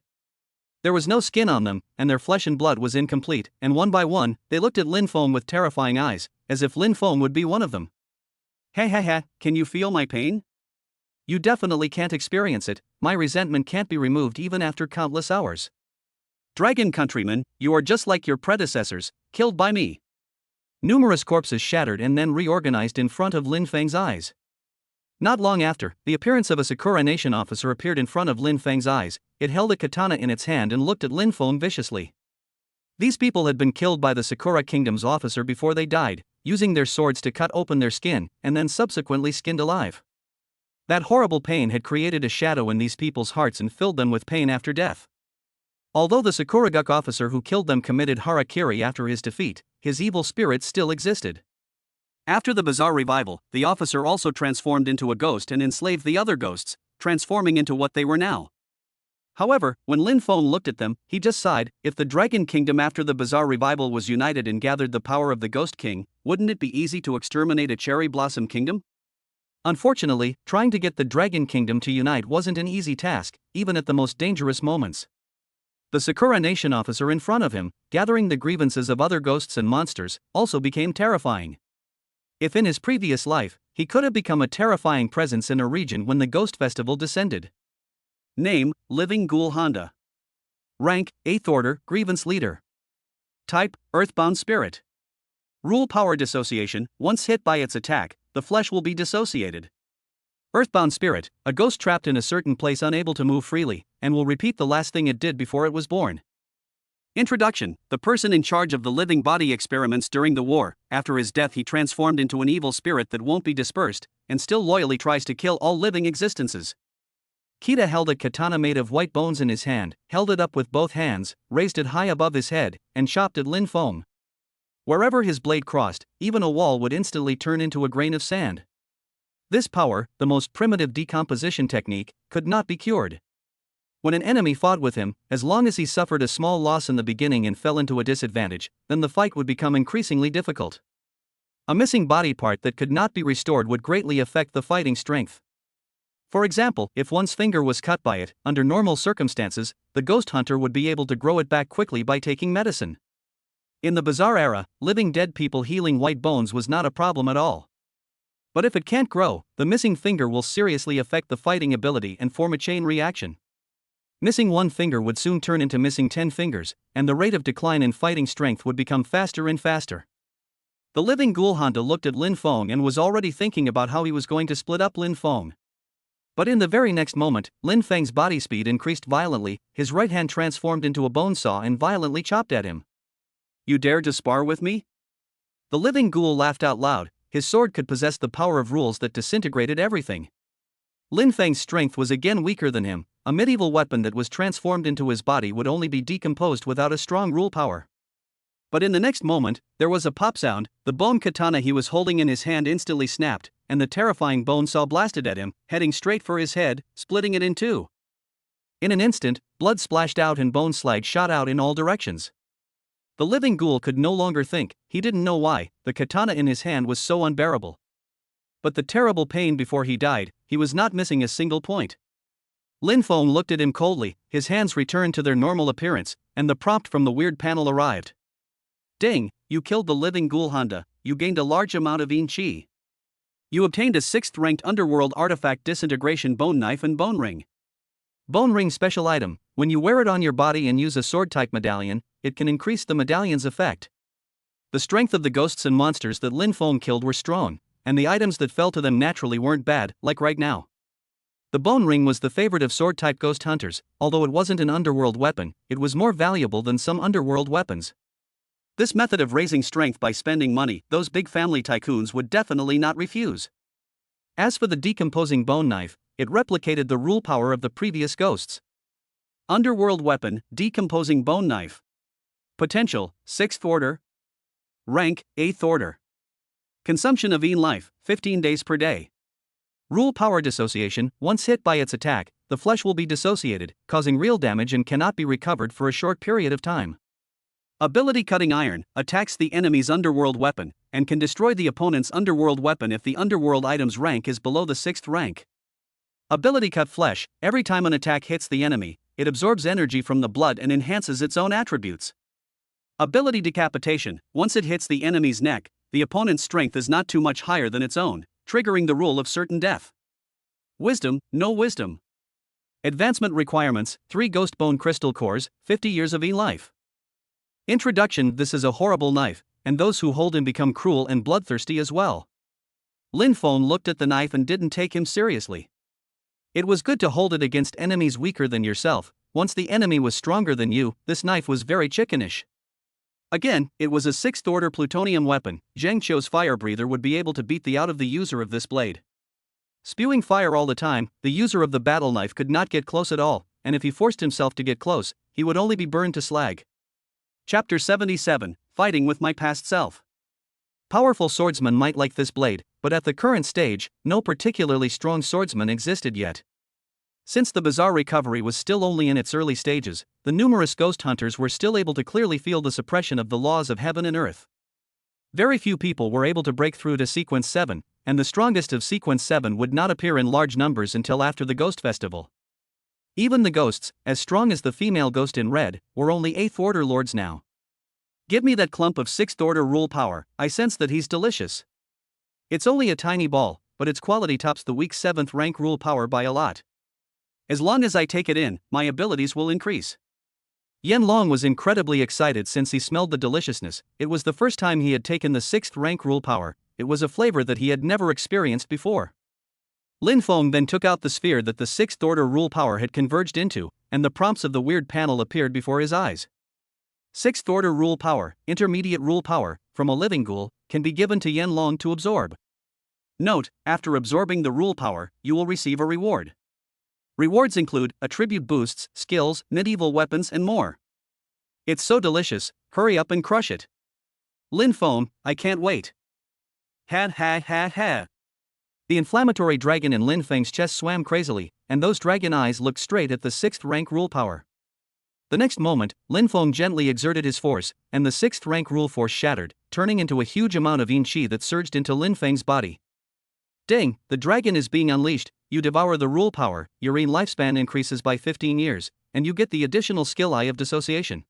There was no skin on them, and their flesh and blood was incomplete, and one by one, they looked at Lin Feng with terrifying eyes, as if Lin Feng would be one of them. Ha, can you feel my pain? You definitely can't experience it, my resentment can't be removed even after countless hours. Dragon countrymen, you are just like your predecessors, killed by me. Numerous corpses shattered and then reorganized in front of Lin Feng's eyes. Not long after, the appearance of a Sakura Nation officer appeared in front of Lin Feng's eyes. It held a katana in its hand and looked at Lin Feng viciously. These people had been killed by the Sakura Kingdom's officer before they died, using their swords to cut open their skin, and then subsequently skinned alive. That horrible pain had created a shadow in these people's hearts and filled them with pain after death. Although the Sakuraguk officer who killed them committed harakiri after his defeat, his evil spirit still existed. After the bizarre revival, the officer also transformed into a ghost and enslaved the other ghosts, transforming into what they were now. However, when Lin Feng looked at them, he just sighed. If the Dragon Kingdom after the bizarre revival was united and gathered the power of the Ghost King, wouldn't it be easy to exterminate a Cherry Blossom Kingdom? Unfortunately, trying to get the Dragon Kingdom to unite wasn't an easy task, even at the most dangerous moments. The Sakura Nation officer in front of him, gathering the grievances of other ghosts and monsters, also became terrifying. If in his previous life, he could have become a terrifying presence in a region when the Ghost Festival descended. Name: Living Ghoul Honda. Rank: 8th Order, Grievance Leader. Type: Earthbound Spirit. Rule: Power Dissociation. Once hit by its attack, the flesh will be dissociated. Earthbound Spirit, a ghost trapped in a certain place unable to move freely, and will repeat the last thing it did before it was born. Introduction: the person in charge of the living body experiments during the war. After his death, he transformed into an evil spirit that won't be dispersed, and still loyally tries to kill all living existences. Kita held a katana made of white bones in his hand, held it up with both hands, raised it high above his head, and chopped at Lin Feng. Wherever his blade crossed, even a wall would instantly turn into a grain of sand. This power, the most primitive decomposition technique, could not be cured. When an enemy fought with him, as long as he suffered a small loss in the beginning and fell into a disadvantage, then the fight would become increasingly difficult. A missing body part that could not be restored would greatly affect the fighting strength. For example, if one's finger was cut by it, under normal circumstances, the ghost hunter would be able to grow it back quickly by taking medicine. In the Bizarre Era, living dead people healing white bones was not a problem at all. But if it can't grow, the missing finger will seriously affect the fighting ability and form a chain reaction. Missing one finger would soon turn into missing 10 fingers, and the rate of decline in fighting strength would become faster and faster. The living ghoul Honda looked at Lin Feng and was already thinking about how he was going to split up Lin Feng. But in the very next moment, Lin Feng's body speed increased violently, his right hand transformed into a bone saw and violently chopped at him. "You dare to spar with me?" The living ghoul laughed out loud. His sword could possess the power of rules that disintegrated everything. Lin Feng's strength was again weaker than him. A medieval weapon that was transformed into his body would only be decomposed without a strong rule power. But in the next moment, there was a pop sound, the bone katana he was holding in his hand instantly snapped, and the terrifying bone saw blasted at him, heading straight for his head, splitting it in two. In an instant, blood splashed out and bone slides shot out in all directions. The living ghoul could no longer think, he didn't know why, the katana in his hand was so unbearable. But the terrible pain before he died, he was not missing a single point. Lin Feng looked at him coldly, his hands returned to their normal appearance, and the prompt from the weird panel arrived. "Ding, you killed the living ghoul Honda, you gained a large amount of Yin Qi. You obtained a 6th ranked underworld artifact disintegration bone knife and bone ring. Bone ring special item, when you wear it on your body and use a sword type medallion, it can increase the medallion's effect." The strength of the ghosts and monsters that Lin Feng killed were strong, and the items that fell to them naturally weren't bad, like right now. The bone ring was the favorite of sword-type ghost hunters. Although it wasn't an underworld weapon, it was more valuable than some underworld weapons. This method of raising strength by spending money, those big family tycoons would definitely not refuse. As for the decomposing bone knife, it replicated the rule power of the previous ghosts. Underworld weapon, decomposing bone knife. Potential, 6th order. Rank, 8th order. Consumption of Yin life, 15 days per day. Rule: Power Dissociation. Once hit by its attack, the flesh will be dissociated, causing real damage and cannot be recovered for a short period of time. Ability: Cutting Iron. Attacks the enemy's underworld weapon, and can destroy the opponent's underworld weapon if the underworld item's rank is below the 6th rank. Ability: Cut Flesh. Every time an attack hits the enemy, it absorbs energy from the blood and enhances its own attributes. Ability: Decapitation. Once it hits the enemy's neck, the opponent's strength is not too much higher than its own, triggering the rule of certain death. Wisdom: No wisdom. Advancement requirements: 3 ghost bone crystal cores, 50 years of life. Introduction: This is a horrible knife, and those who hold him become cruel and bloodthirsty as well. Lin Feng looked at the knife and didn't take him seriously. It was good to hold it against enemies weaker than yourself. Once the enemy was stronger than you, this knife was very chickenish. Again, it was a 6th order plutonium weapon. Zheng Qiu's fire breather would be able to beat the out of the user of this blade. Spewing fire all the time, the user of the battle knife could not get close at all, and if he forced himself to get close, he would only be burned to slag. Chapter 77, Fighting with My Past Self. Powerful swordsmen might like this blade, but at the current stage, no particularly strong swordsman existed yet. Since the bizarre recovery was still only in its early stages, the numerous ghost hunters were still able to clearly feel the suppression of the laws of heaven and earth. Very few people were able to break through to Sequence 7, and the strongest of Sequence 7 would not appear in large numbers until after the Ghost Festival. Even the ghosts, as strong as the female ghost in red, were only 8th order lords now. Give me that clump of 6th order rule power, I sense that he's delicious. It's only a tiny ball, but its quality tops the weak 7th rank rule power by a lot. As long as I take it in, my abilities will increase. Yanlong was incredibly excited since he smelled the deliciousness. It was the first time he had taken the 6th rank rule power. It was a flavor that he had never experienced before. Lin Feng then took out the sphere that the 6th order rule power had converged into, and the prompts of the weird panel appeared before his eyes. 6th order rule power, intermediate rule power, from a living ghoul, can be given to Yanlong to absorb. Note, after absorbing the rule power, you will receive a reward. Rewards include attribute boosts, skills, medieval weapons, and more. It's so delicious, hurry up and crush it. Lin Feng, I can't wait. Ha ha ha ha. The inflammatory dragon in Lin Feng's chest swam crazily, and those dragon eyes looked straight at the 6th rank rule power. The next moment, Lin Feng gently exerted his force, and the 6th rank rule force shattered, turning into a huge amount of yin qi that surged into Lin Feng's body. Dang, the dragon is being unleashed. You devour the rule power, your yin lifespan increases by 15 years, and you get the additional skill Eye of Dissociation.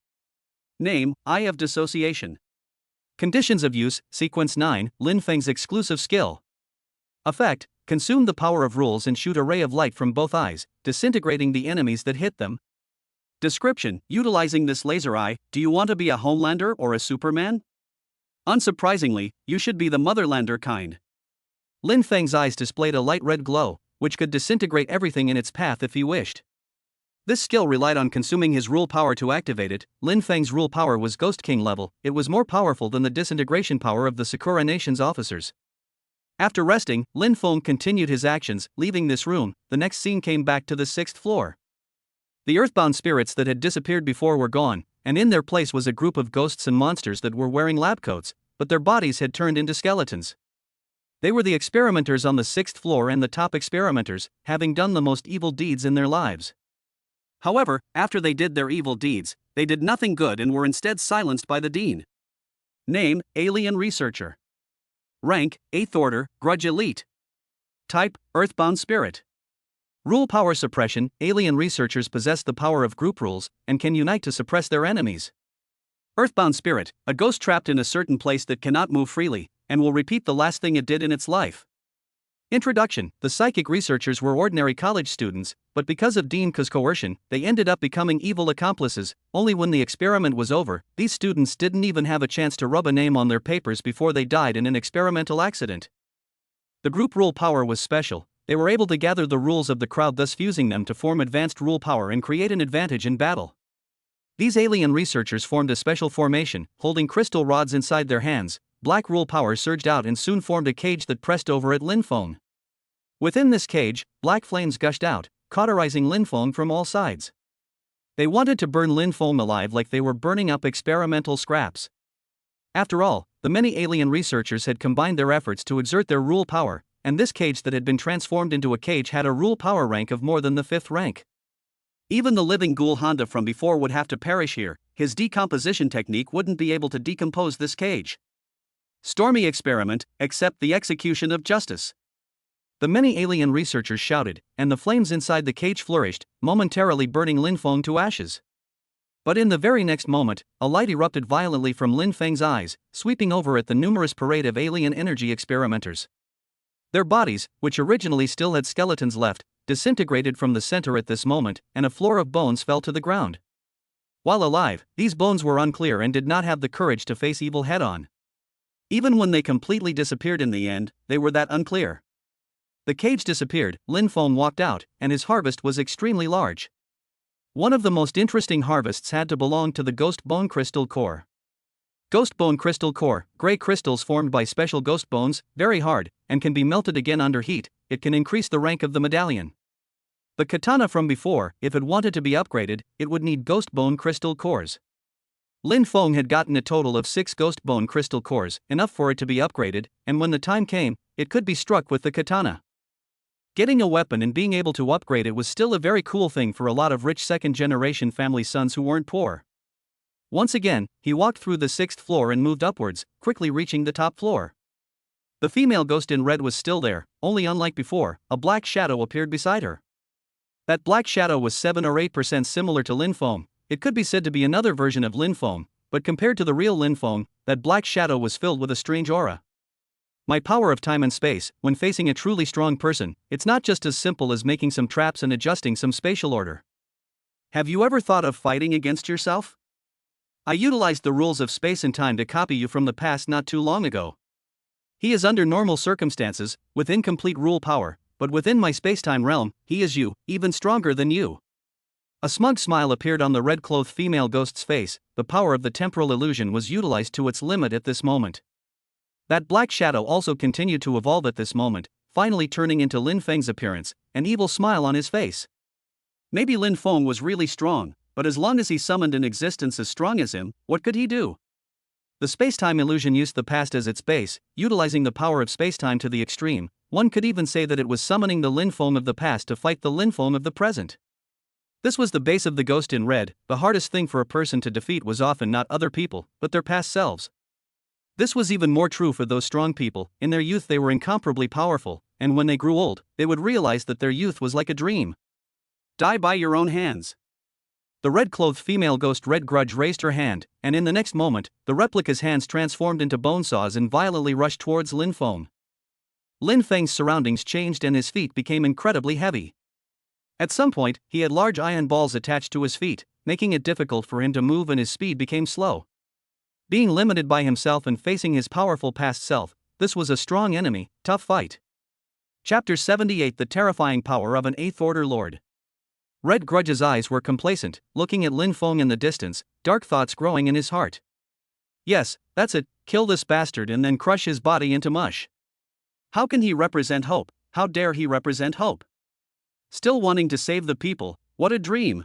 Name, Eye of Dissociation. Conditions of use, Sequence 9, Lin Feng's exclusive skill. Effect, consume the power of rules and shoot a ray of light from both eyes, disintegrating the enemies that hit them. Description, utilizing this laser eye, do you want to be a Homelander or a Superman? Unsurprisingly, you should be the Motherlander kind. Lin Feng's eyes displayed a light red glow, which could disintegrate everything in its path if he wished. This skill relied on consuming his rule power to activate it. Lin Feng's rule power was Ghost King level. It was more powerful than the disintegration power of the Sakura Nation's officers. After resting, Lin Feng continued his actions, leaving this room. The next scene came back to the 6th floor. The earthbound spirits that had disappeared before were gone, and in their place was a group of ghosts and monsters that were wearing lab coats, but their bodies had turned into skeletons. They were the experimenters on the 6th floor and the top experimenters, having done the most evil deeds in their lives. However, after they did their evil deeds, they did nothing good and were instead silenced by the Dean. Name, Alien Researcher. Rank, 8th Order, Grudge Elite. Type, Earthbound Spirit. Rule power suppression, alien researchers possess the power of group rules, and can unite to suppress their enemies. Earthbound Spirit, a ghost trapped in a certain place that cannot move freely, and will repeat the last thing it did in its life. Introduction, the psychic researchers were ordinary college students, but because of Dean K's coercion, they ended up becoming evil accomplices. Only when the experiment was over, these students didn't even have a chance to rub a name on their papers before they died in an experimental accident. The group rule power was special. They were able to gather the rules of the crowd, thus fusing them to form advanced rule power and create an advantage in battle. These alien researchers formed a special formation, holding crystal rods inside their hands. Black rule power surged out and soon formed a cage that pressed over at Lin Feng. Within this cage, black flames gushed out, cauterizing Lin Feng from all sides. They wanted to burn Lin Feng alive like they were burning up experimental scraps. After all, the many alien researchers had combined their efforts to exert their rule power, and this cage that had been transformed into a cage had a rule power rank of more than the 5th rank. Even the living ghoul Honda from before would have to perish here. His decomposition technique wouldn't be able to decompose this cage. Stormy experiment, accept the execution of justice. The many alien researchers shouted, and the flames inside the cage flourished, momentarily burning Lin Feng to ashes. But in the very next moment, a light erupted violently from Lin Feng's eyes, sweeping over at the numerous parade of alien energy experimenters. Their bodies, which originally still had skeletons left, disintegrated from the center at this moment, and a floor of bones fell to the ground. While alive, these bones were unclear and did not have the courage to face evil head-on. Even when they completely disappeared in the end, they were that unclear. The cage disappeared, Lin Feng walked out, and his harvest was extremely large. One of the most interesting harvests had to belong to the Ghost Bone Crystal Core. Ghost Bone Crystal Core, gray crystals formed by special ghost bones, very hard, and can be melted again under heat. It can increase the rank of the medallion. The katana from before, if it wanted to be upgraded, it would need Ghost Bone Crystal Cores. Lin Feng had gotten a total of 6 Ghost Bone Crystal Cores, enough for it to be upgraded, and when the time came, it could be struck with the katana. Getting a weapon and being able to upgrade it was still a very cool thing for a lot of rich second-generation family sons who weren't poor. Once again, he walked through the 6th floor and moved upwards, quickly reaching the top floor. The female ghost in red was still there, only unlike before, a black shadow appeared beside her. That black shadow was 7 or 8% similar to Lin Feng. It could be said to be another version of Lin Feng, but compared to the real Lin Feng, that black shadow was filled with a strange aura. My power of time and space, when facing a truly strong person, it's not just as simple as making some traps and adjusting some spatial order. Have you ever thought of fighting against yourself? I utilized the rules of space and time to copy you from the past not too long ago. He is under normal circumstances, with incomplete rule power, but within my space-time realm, he is you, even stronger than you. A smug smile appeared on the red-clothed female ghost's face. The power of the temporal illusion was utilized to its limit at this moment. That black shadow also continued to evolve at this moment, finally turning into Lin Feng's appearance, an evil smile on his face. Maybe Lin Feng was really strong, but as long as he summoned an existence as strong as him, what could he do? The space-time illusion used the past as its base, utilizing the power of space-time to the extreme. One could even say that it was summoning the Lin Feng of the past to fight the Lin Feng of the present. This was the base of the ghost in red. The hardest thing for a person to defeat was often not other people, but their past selves. This was even more true for those strong people. In their youth they were incomparably powerful, and when they grew old, they would realize that their youth was like a dream. Die by your own hands. The red-clothed female ghost Red Grudge raised her hand, and in the next moment, the replica's hands transformed into bone saws and violently rushed towards Lin Feng. Lin Feng's surroundings changed and his feet became incredibly heavy. At some point, he had large iron balls attached to his feet, making it difficult for him to move, and his speed became slow. Being limited by himself and facing his powerful past self, this was a strong enemy. Tough fight. Chapter 78: The Terrifying Power of an Eighth Order Lord. Red Grudge's eyes were complacent, looking at Lin Feng in the distance, dark thoughts growing in his heart. Yes, that's it, kill this bastard and then crush his body into mush. How can he represent hope? How dare he represent hope? Still wanting to save the people, what a dream!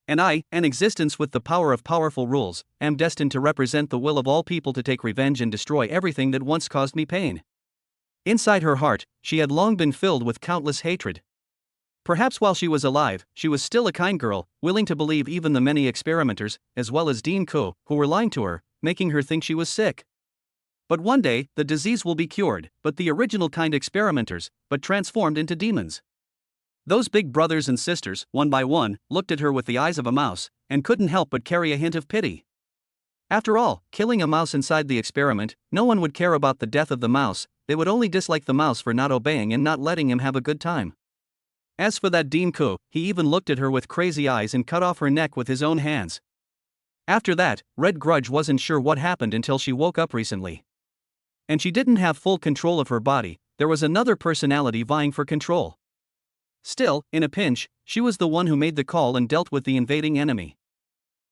And I, an existence with the power of powerful rules, am destined to represent the will of all people, to take revenge and destroy everything that once caused me pain. Inside her heart, she had long been filled with countless hatred. Perhaps while she was alive, she was still a kind girl, willing to believe even the many experimenters, as well as Dean Ko, who were lying to her, making her think she was sick. But one day, the disease will be cured, but the original kind experimenters, but transformed into demons. Those big brothers and sisters, one by one, looked at her with the eyes of a mouse, and couldn't help but carry a hint of pity. After all, killing a mouse inside the experiment, no one would care about the death of the mouse, they would only dislike the mouse for not obeying and not letting him have a good time. As for that Dean Ko, he even looked at her with crazy eyes and cut off her neck with his own hands. After that, Red Grudge wasn't sure what happened until she woke up recently. And she didn't have full control of her body, there was another personality vying for control. Still, in a pinch, she was the one who made the call and dealt with the invading enemy.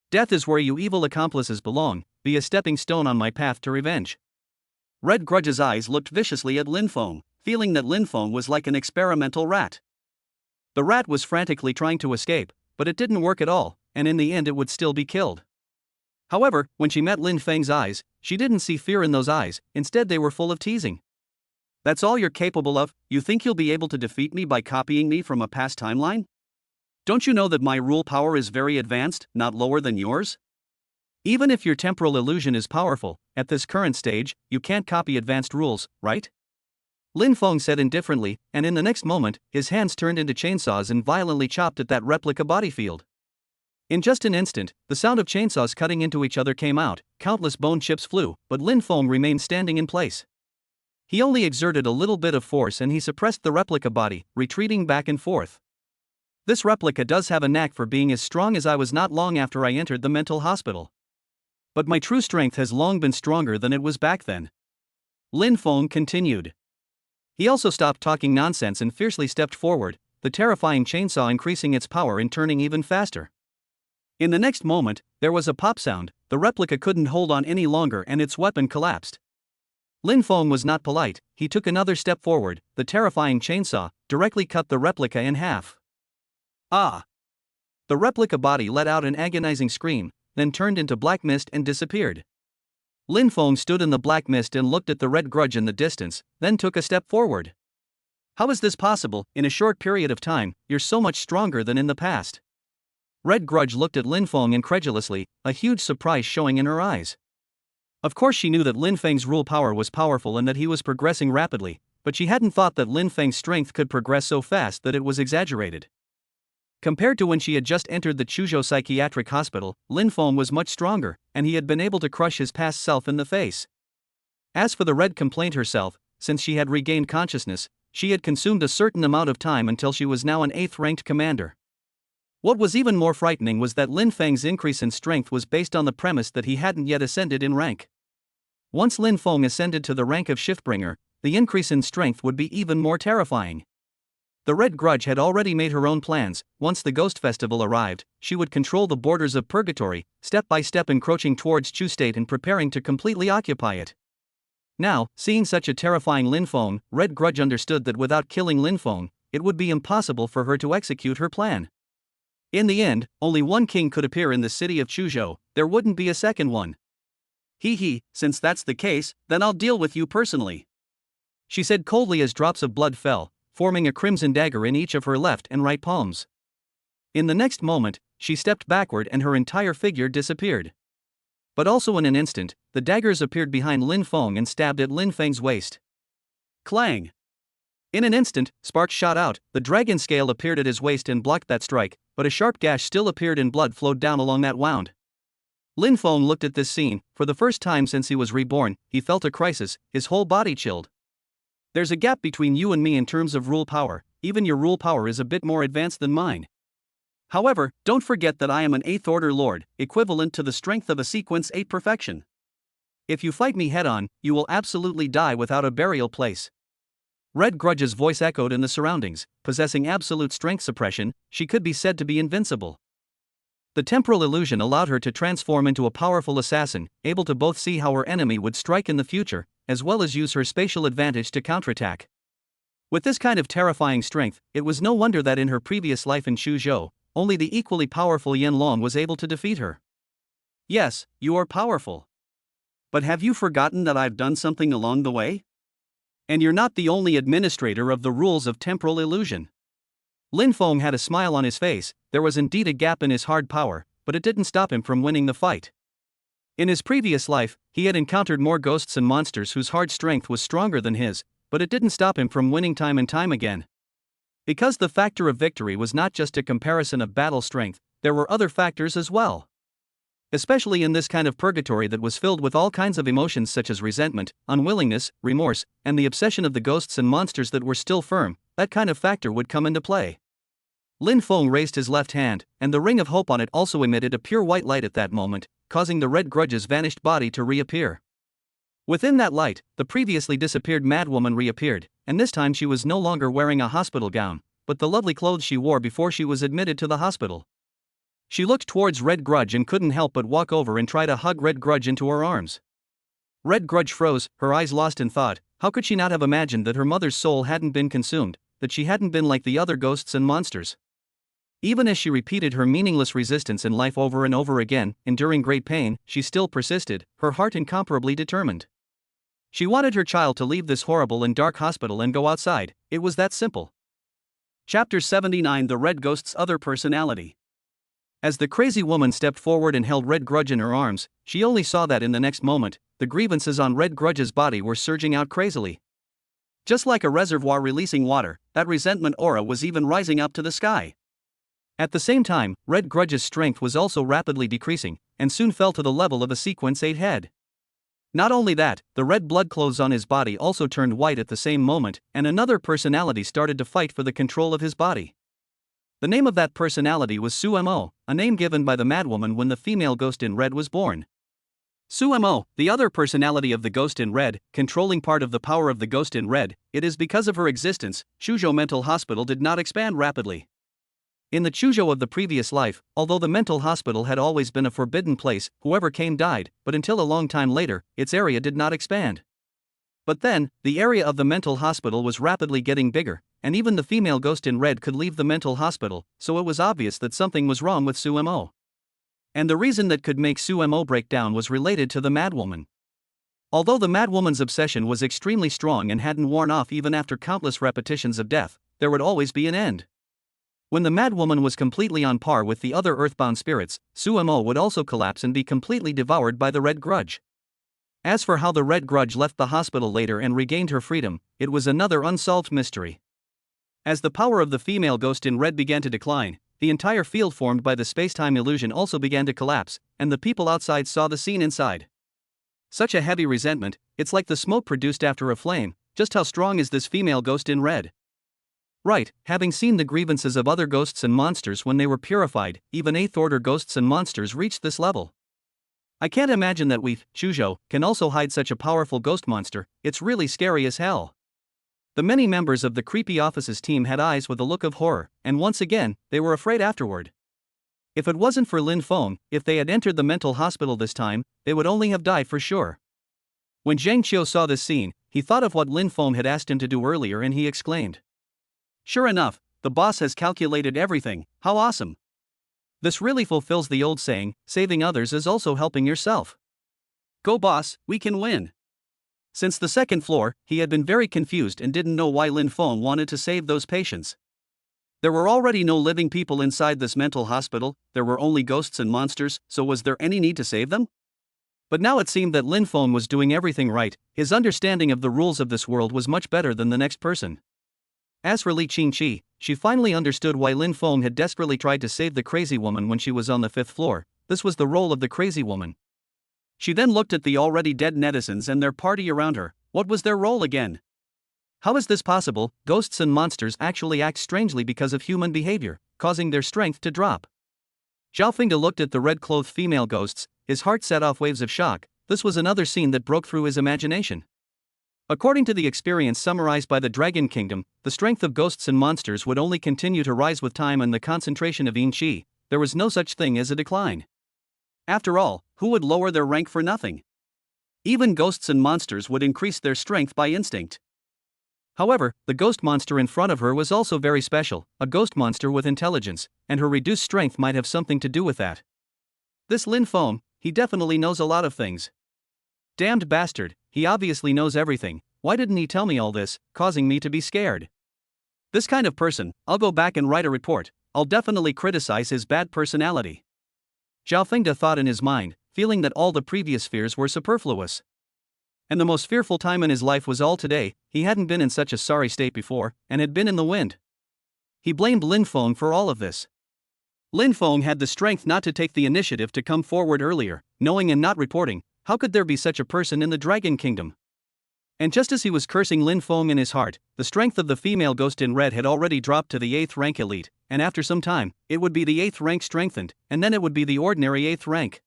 Death is where you evil accomplices belong, be a stepping stone on my path to revenge. Red Grudge's eyes looked viciously at Lin Feng, feeling that Lin Feng was like an experimental rat. The rat was frantically trying to escape, but it didn't work at all, and in the end it would still be killed. However, when she met Lin Feng's eyes, she didn't see fear in those eyes, instead they were full of teasing. That's all you're capable of? You think you'll be able to defeat me by copying me from a past timeline? Don't you know that my rule power is very advanced, not lower than yours? Even if your temporal illusion is powerful, at this current stage, you can't copy advanced rules, right? Lin Feng said indifferently, and in the next moment, his hands turned into chainsaws and violently chopped at that replica body field. In just an instant, the sound of chainsaws cutting into each other came out, countless bone chips flew, but Lin Feng remained standing in place. He only exerted a little bit of force and he suppressed the replica body, retreating back and forth. This replica does have a knack for being as strong as I was not long after I entered the mental hospital. But my true strength has long been stronger than it was back then. Lin Feng continued. He also stopped talking nonsense and fiercely stepped forward, the terrifying chainsaw increasing its power and turning even faster. In the next moment, there was a pop sound, the replica couldn't hold on any longer and its weapon collapsed. Lin Feng was not polite, he took another step forward, the terrifying chainsaw directly cut the replica in half. Ah! The replica body let out an agonizing scream, then turned into black mist and disappeared. Lin Feng stood in the black mist and looked at the Red Grudge in the distance, then took a step forward. How is this possible? In a short period of time, you're so much stronger than in the past. Red Grudge looked at Lin Feng incredulously, a huge surprise showing in her eyes. Of course she knew that Lin Feng's rule power was powerful and that he was progressing rapidly, but she hadn't thought that Lin Feng's strength could progress so fast that it was exaggerated. Compared to when she had just entered the Chuzhou Psychiatric Hospital, Lin Feng was much stronger, and he had been able to crush his past self in the face. As for the Red Complaint herself, since she had regained consciousness, she had consumed a certain amount of time until she was now an 8th ranked commander. What was even more frightening was that Lin Feng's increase in strength was based on the premise that he hadn't yet ascended in rank. Once Lin Feng ascended to the rank of Shiftbringer, the increase in strength would be even more terrifying. The Red Grudge had already made her own plans. Once the Ghost Festival arrived, she would control the borders of Purgatory, step by step encroaching towards Chu State and preparing to completely occupy it. Now, seeing such a terrifying Lin Feng, Red Grudge understood that without killing Lin Feng, it would be impossible for her to execute her plan. In the end, only one king could appear in the city of Chuzhou, there wouldn't be a second one. Since that's the case, then I'll deal with you personally," she said coldly as drops of blood fell, forming a crimson dagger in each of her left and right palms. In the next moment, she stepped backward and her entire figure disappeared. But also in an instant, the daggers appeared behind Lin Feng and stabbed at Lin Feng's waist. Clang! In an instant, sparks shot out, the dragon scale appeared at his waist and blocked that strike, but a sharp gash still appeared and blood flowed down along that wound. Lin Feng looked at this scene. For the first time since he was reborn, he felt a crisis, his whole body chilled. "There's a gap between you and me in terms of rule power, even your rule power is a bit more advanced than mine. However, don't forget that I am an 8th order lord, equivalent to the strength of a sequence 8 perfection. If you fight me head-on, you will absolutely die without a burial place." Red Grudge's voice echoed in the surroundings. Possessing absolute strength suppression, she could be said to be invincible. The temporal illusion allowed her to transform into a powerful assassin, able to both see how her enemy would strike in the future, as well as use her spatial advantage to counterattack. With this kind of terrifying strength, it was no wonder that in her previous life in Chuzhou, only the equally powerful Yen Long was able to defeat her. "Yes, you are powerful. But have you forgotten that I've done something along the way? And you're not the only administrator of the rules of temporal illusion." Lin Feng had a smile on his face. There was indeed a gap in his hard power, but it didn't stop him from winning the fight. In his previous life, he had encountered more ghosts and monsters whose hard strength was stronger than his, but it didn't stop him from winning time and time again. Because the factor of victory was not just a comparison of battle strength, there were other factors as well. Especially in this kind of purgatory that was filled with all kinds of emotions such as resentment, unwillingness, remorse, and the obsession of the ghosts and monsters that were still firm, that kind of factor would come into play. Lin Feng raised his left hand, and the ring of hope on it also emitted a pure white light at that moment, causing the Red Grudge's vanished body to reappear. Within that light, the previously disappeared madwoman reappeared, and this time she was no longer wearing a hospital gown, but the lovely clothes she wore before she was admitted to the hospital. She looked towards Red Grudge and couldn't help but walk over and try to hug Red Grudge into her arms. Red Grudge froze, her eyes lost in thought. How could she not have imagined that her mother's soul hadn't been consumed, that she hadn't been like the other ghosts and monsters? Even as she repeated her meaningless resistance in life over and over again, enduring great pain, she still persisted, her heart incomparably determined. She wanted her child to leave this horrible and dark hospital and go outside. It was that simple. Chapter 79: The Red Ghost's Other Personality. As the crazy woman stepped forward and held Red Grudge in her arms, she only saw that in the next moment, the grievances on Red Grudge's body were surging out crazily. Just like a reservoir releasing water, that resentment aura was even rising up to the sky. At the same time, Red Grudge's strength was also rapidly decreasing, and soon fell to the level of a sequence 8 head. Not only that, the red blood clothes on his body also turned white at the same moment, and another personality started to fight for the control of his body. The name of that personality was Sumo, a name given by the madwoman when the female ghost in red was born. Sumo, the other personality of the ghost in red, controlling part of the power of the ghost in red. It is because of her existence, Chuzhou Mental Hospital did not expand rapidly. In the Chuzhou of the previous life, although the mental hospital had always been a forbidden place, whoever came died, but until a long time later, its area did not expand. But then, the area of the mental hospital was rapidly getting bigger, and even the female ghost in red could leave the mental hospital, so it was obvious that something was wrong with Sumo. And the reason that could make Sumo break down was related to the madwoman. Although the madwoman's obsession was extremely strong and hadn't worn off even after countless repetitions of death, there would always be an end. When the madwoman was completely on par with the other earthbound spirits, Sumo would also collapse and be completely devoured by the Red Grudge. As for how the Red Grudge left the hospital later and regained her freedom, it was another unsolved mystery. As the power of the female ghost in red began to decline, the entire field formed by the space-time illusion also began to collapse, and the people outside saw the scene inside. Such a heavy resentment, it's like the smoke produced after a flame, just how strong is this female ghost in red? Right, having seen the grievances of other ghosts and monsters when they were purified, even 8th order ghosts and monsters reached this level. I can't imagine that we, Shujo, can also hide such a powerful ghost monster. It's really scary as hell. The many members of the creepy office's team had eyes with a look of horror, and once again, they were afraid afterward. If it wasn't for Lin Feng, if they had entered the mental hospital this time, they would only have died for sure. When Zhang Qiu saw this scene, he thought of what Lin Feng had asked him to do earlier and he exclaimed. Sure enough, the boss has calculated everything. How awesome! This really fulfills the old saying, saving others is also helping yourself. Go boss, we can win. Since the second floor, he had been very confused and didn't know why Lin Feng wanted to save those patients. There were already no living people inside this mental hospital, there were only ghosts and monsters, so was there any need to save them? But now it seemed that Lin Feng was doing everything right, his understanding of the rules of this world was much better than the next person. As for Li Qingqi, she finally understood why Lin Feng had desperately tried to save the crazy woman when she was on the 5th floor. This was the role of the crazy woman. She then looked at the already dead netizens and their party around her. What was their role again? How is this possible? Ghosts and monsters actually act strangely because of human behavior, causing their strength to drop. Zhao Fengde looked at the red-clothed female ghosts, his heart set off waves of shock. This was another scene that broke through his imagination. According to the experience summarized by the Dragon Kingdom, the strength of ghosts and monsters would only continue to rise with time and the concentration of yin qi. There was no such thing as a decline. After all, who would lower their rank for nothing? Even ghosts and monsters would increase their strength by instinct. However, the ghost monster in front of her was also very special, a ghost monster with intelligence, and her reduced strength might have something to do with that. This Lin Feng, he definitely knows a lot of things. Damned bastard, he obviously knows everything. Why didn't he tell me all this, causing me to be scared? This kind of person, I'll go back and write a report. I'll definitely criticize his bad personality. Zhao Fengde thought in his mind, feeling that all the previous fears were superfluous. And the most fearful time in his life was all today. He hadn't been in such a sorry state before, and had been in the wind. He blamed Lin Feng for all of this. Lin Feng had the strength not to take the initiative to come forward earlier, knowing and not reporting. How could there be such a person in the Dragon Kingdom? And just as he was cursing Lin Feng in his heart, the strength of the female ghost in red had already dropped to the 8th rank elite, and after some time, it would be the 8th rank strengthened, and then it would be the ordinary 8th rank.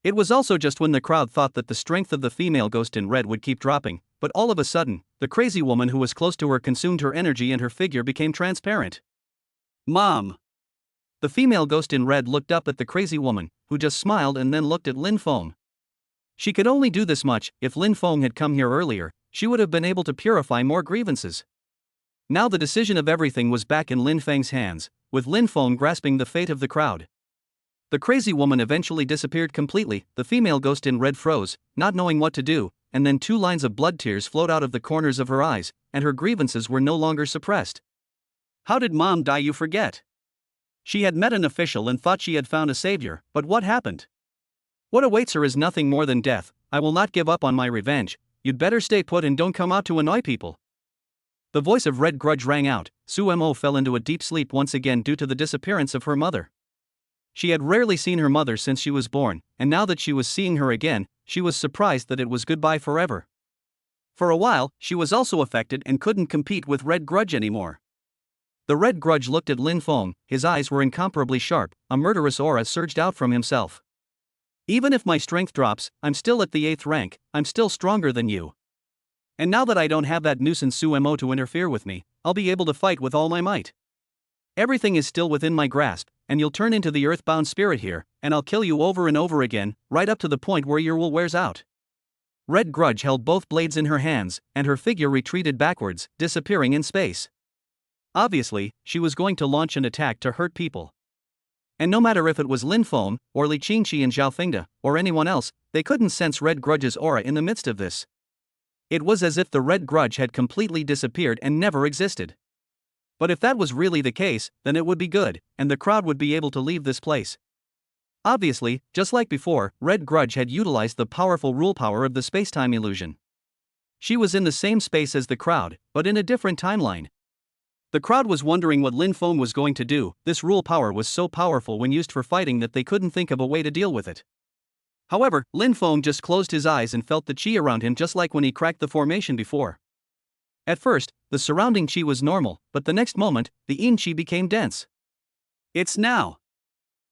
It was also just when the crowd thought that the strength of the female ghost in red would keep dropping, but all of a sudden, the crazy woman who was close to her consumed her energy and her figure became transparent. Mom! The female ghost in red looked up at the crazy woman, who just smiled and then looked at Lin Feng. She could only do this much. If Lin Feng had come here earlier, she would have been able to purify more grievances. Now the decision of everything was back in Lin Feng's hands, with Lin Feng grasping the fate of the crowd. The crazy woman eventually disappeared completely. The female ghost in red froze, not knowing what to do, and then 2 lines of blood tears flowed out of the corners of her eyes, and her grievances were no longer suppressed. How did Mom die, you forget? She had met an official and thought she had found a savior, but what happened? What awaits her is nothing more than death. I will not give up on my revenge. You'd better stay put and don't come out to annoy people. The voice of Red Grudge rang out. Su Mo fell into a deep sleep once again due to the disappearance of her mother. She had rarely seen her mother since she was born, and now that she was seeing her again, she was surprised that it was goodbye forever. For a while, she was also affected and couldn't compete with Red Grudge anymore. The Red Grudge looked at Lin Feng, his eyes were incomparably sharp, a murderous aura surged out from himself. Even if my strength drops, I'm still at the 8th rank, I'm still stronger than you. And now that I don't have that nuisance Su Mo to interfere with me, I'll be able to fight with all my might. Everything is still within my grasp, and you'll turn into the earthbound spirit here, and I'll kill you over and over again, right up to the point where your will wears out. Red Grudge held both blades in her hands, and her figure retreated backwards, disappearing in space. Obviously, she was going to launch an attack to hurt people. And no matter if it was Lin Feng, or Li Qingqi and Zhao Fengde, or anyone else, they couldn't sense Red Grudge's aura in the midst of this. It was as if the Red Grudge had completely disappeared and never existed. But if that was really the case, then it would be good, and the crowd would be able to leave this place. Obviously, just like before, Red Grudge had utilized the powerful rule power of the space-time illusion. She was in the same space as the crowd, but in a different timeline. The crowd was wondering what Lin Feng was going to do. This rule power was so powerful when used for fighting that they couldn't think of a way to deal with it. However, Lin Feng just closed his eyes and felt the chi around him just like when he cracked the formation before. At first, the surrounding chi was normal, but the next moment, the yin chi became dense. It's now.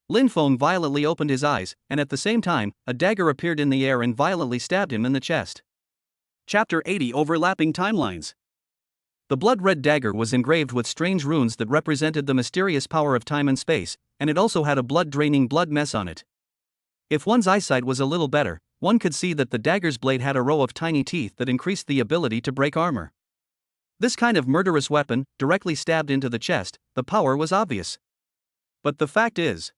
Lin Feng violently opened his eyes, and at the same time, a dagger appeared in the air and violently stabbed him in the chest. Chapter 80 Overlapping Timelines. The blood-red dagger was engraved with strange runes that represented the mysterious power of time and space, and it also had a blood-draining blood mess on it. If one's eyesight was a little better, one could see that the dagger's blade had a row of tiny teeth that increased the ability to break armor. This kind of murderous weapon, directly stabbed into the chest, the power was obvious. But the fact is,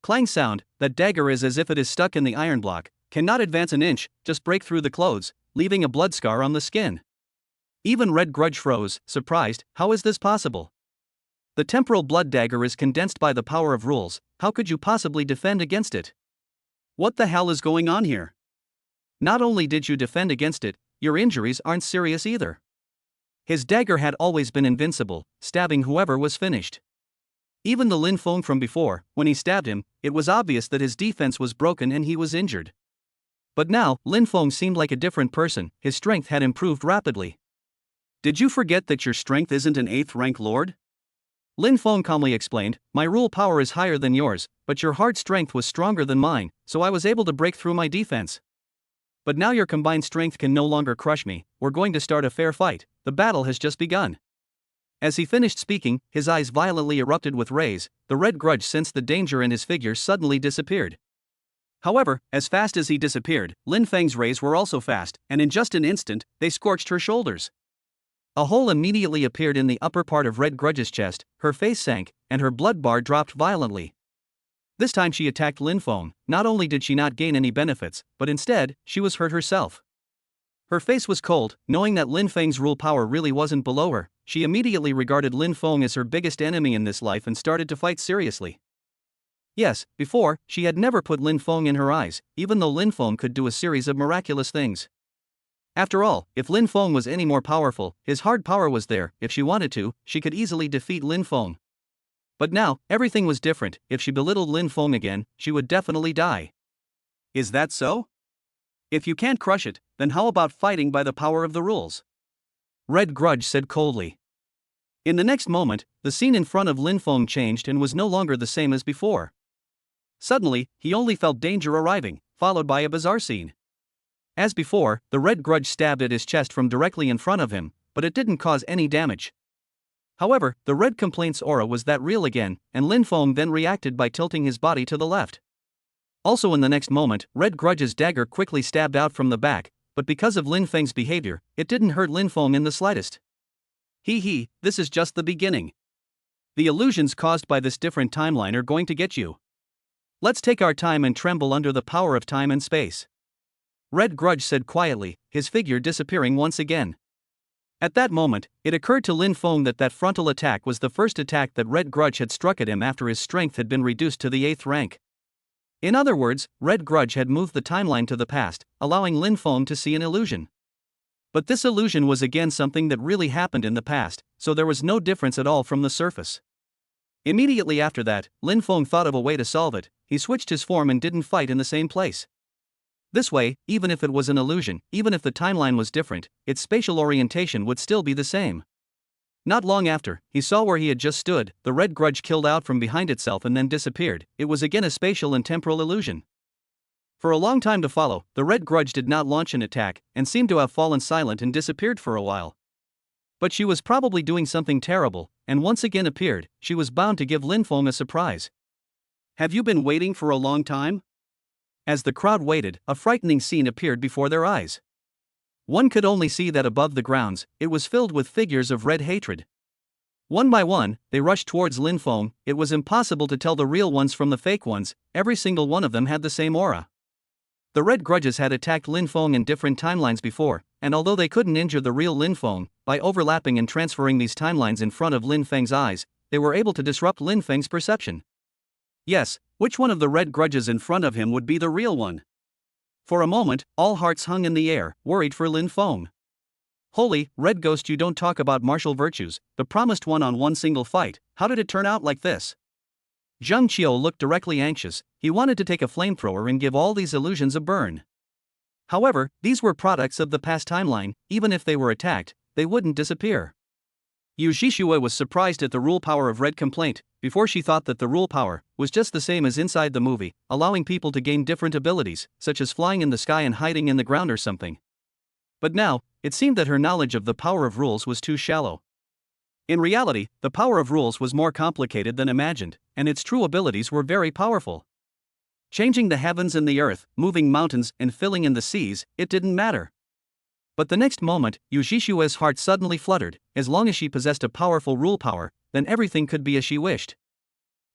clang sound, that dagger is as if it is stuck in the iron block, cannot advance an inch, just break through the clothes, leaving a blood scar on the skin. Even Red Grudge froze, surprised. How is this possible? The temporal blood dagger is condensed by the power of rules, how could you possibly defend against it? What the hell is going on here? Not only did you defend against it, your injuries aren't serious either. His dagger had always been invincible, stabbing whoever was finished. Even the Lin Feng from before, when he stabbed him, it was obvious that his defense was broken and he was injured. But now, Lin Feng seemed like a different person, his strength had improved rapidly. Did you forget that your strength isn't an 8th rank lord? Lin Feng calmly explained, my rule power is higher than yours, but your hard strength was stronger than mine, so I was able to break through my defense. But now your combined strength can no longer crush me, we're going to start a fair fight, the battle has just begun. As he finished speaking, his eyes violently erupted with rays, the Red Grudge sensed the danger and his figure suddenly disappeared. However, as fast as he disappeared, Lin Feng's rays were also fast, and in just an instant, they scorched her shoulders. A hole immediately appeared in the upper part of Red Grudge's chest, her face sank, and her blood bar dropped violently. This time she attacked Lin Feng. Not only did she not gain any benefits, but instead, she was hurt herself. Her face was cold, knowing that Lin Feng's rule power really wasn't below her. She immediately regarded Lin Feng as her biggest enemy in this life and started to fight seriously. Yes, before, she had never put Lin Feng in her eyes, even though Lin Feng could do a series of miraculous things. After all, if Lin Feng was any more powerful, his hard power was there. If she wanted to, she could easily defeat Lin Feng. But now, everything was different. If she belittled Lin Feng again, she would definitely die. Is that so? If you can't crush it, then how about fighting by the power of the rules? Red Grudge said coldly. In the next moment, the scene in front of Lin Feng changed and was no longer the same as before. Suddenly, he only felt danger arriving, followed by a bizarre scene. As before, the Red Grudge stabbed at his chest from directly in front of him, but it didn't cause any damage. However, the Red Complaint's aura was that real again, and Lin Feng then reacted by tilting his body to the left. Also in the next moment, Red Grudge's dagger quickly stabbed out from the back, but because of Lin Feng's behavior, it didn't hurt Lin Feng in the slightest. This is just the beginning. The illusions caused by this different timeline are going to get you. Let's take our time and tremble under the power of time and space. Red Grudge said quietly, his figure disappearing once again. At that moment, it occurred to Lin Feng that that frontal attack was the first attack that Red Grudge had struck at him after his strength had been reduced to the 8th rank. In other words, Red Grudge had moved the timeline to the past, allowing Lin Feng to see an illusion. But this illusion was again something that really happened in the past, so there was no difference at all from the surface. Immediately after that, Lin Feng thought of a way to solve it. He switched his form and didn't fight in the same place. This way, even if it was an illusion, even if the timeline was different, its spatial orientation would still be the same. Not long after, he saw where he had just stood, the Red Grudge killed out from behind itself and then disappeared. It was again a spatial and temporal illusion. For a long time to follow, the Red Grudge did not launch an attack, and seemed to have fallen silent and disappeared for a while. But she was probably doing something terrible, and once again appeared. She was bound to give Lin Feng a surprise. Have you been waiting for a long time? As the crowd waited, a frightening scene appeared before their eyes. One could only see that above the grounds, it was filled with figures of red hatred. One by one, they rushed towards Lin Feng. It was impossible to tell the real ones from the fake ones. Every single one of them had the same aura. The Red Grudges had attacked Lin Feng in different timelines before, and although they couldn't injure the real Lin Feng, by overlapping and transferring these timelines in front of Lin Feng's eyes, they were able to disrupt Lin Feng's perception. Yes, which one of the Red Grudges in front of him would be the real one? For a moment, all hearts hung in the air, worried for Lin Feng. Holy, Red Ghost, you don't talk about martial virtues, the promised one-on-one single fight, how did it turn out like this? Zheng Qiu looked directly anxious. He wanted to take a flamethrower and give all these illusions a burn. However, these were products of the past timeline. Even if they were attacked, they wouldn't disappear. Yu Jishue was surprised at the rule power of Red Complaint. Before she thought that the rule power was just the same as inside the movie, allowing people to gain different abilities, such as flying in the sky and hiding in the ground or something. But now, it seemed that her knowledge of the power of rules was too shallow. In reality, the power of rules was more complicated than imagined, and its true abilities were very powerful. Changing the heavens and the earth, moving mountains and filling in the seas, it didn't matter. But the next moment, Yu Jishue's heart suddenly fluttered. As long as she possessed a powerful rule power, then everything could be as she wished.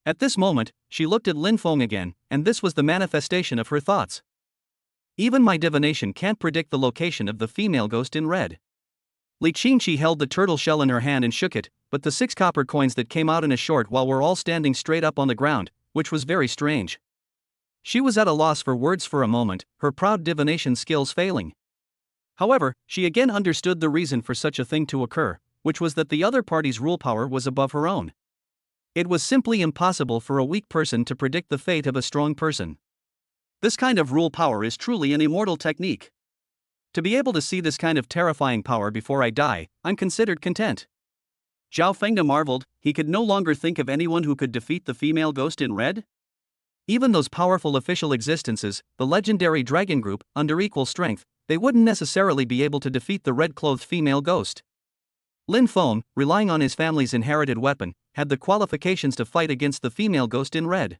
At this moment, she looked at Lin Feng again, and this was the manifestation of her thoughts. Even my divination can't predict the location of the female ghost in red. Li Qingqi held the turtle shell in her hand and shook it, but the 6 copper coins that came out in a short while were all standing straight up on the ground, which was very strange. She was at a loss for words for a moment, her proud divination skills failing. However, she again understood the reason for such a thing to occur, which was that the other party's rule power was above her own. It was simply impossible for a weak person to predict the fate of a strong person. This kind of rule power is truly an immortal technique. To be able to see this kind of terrifying power before I die, I'm considered content. Zhao Fengda marveled, he could no longer think of anyone who could defeat the female ghost in red? Even those powerful official existences, the legendary dragon group, under equal strength, they wouldn't necessarily be able to defeat the red-clothed female ghost. Lin Feng, relying on his family's inherited weapon, had the qualifications to fight against the female ghost in red.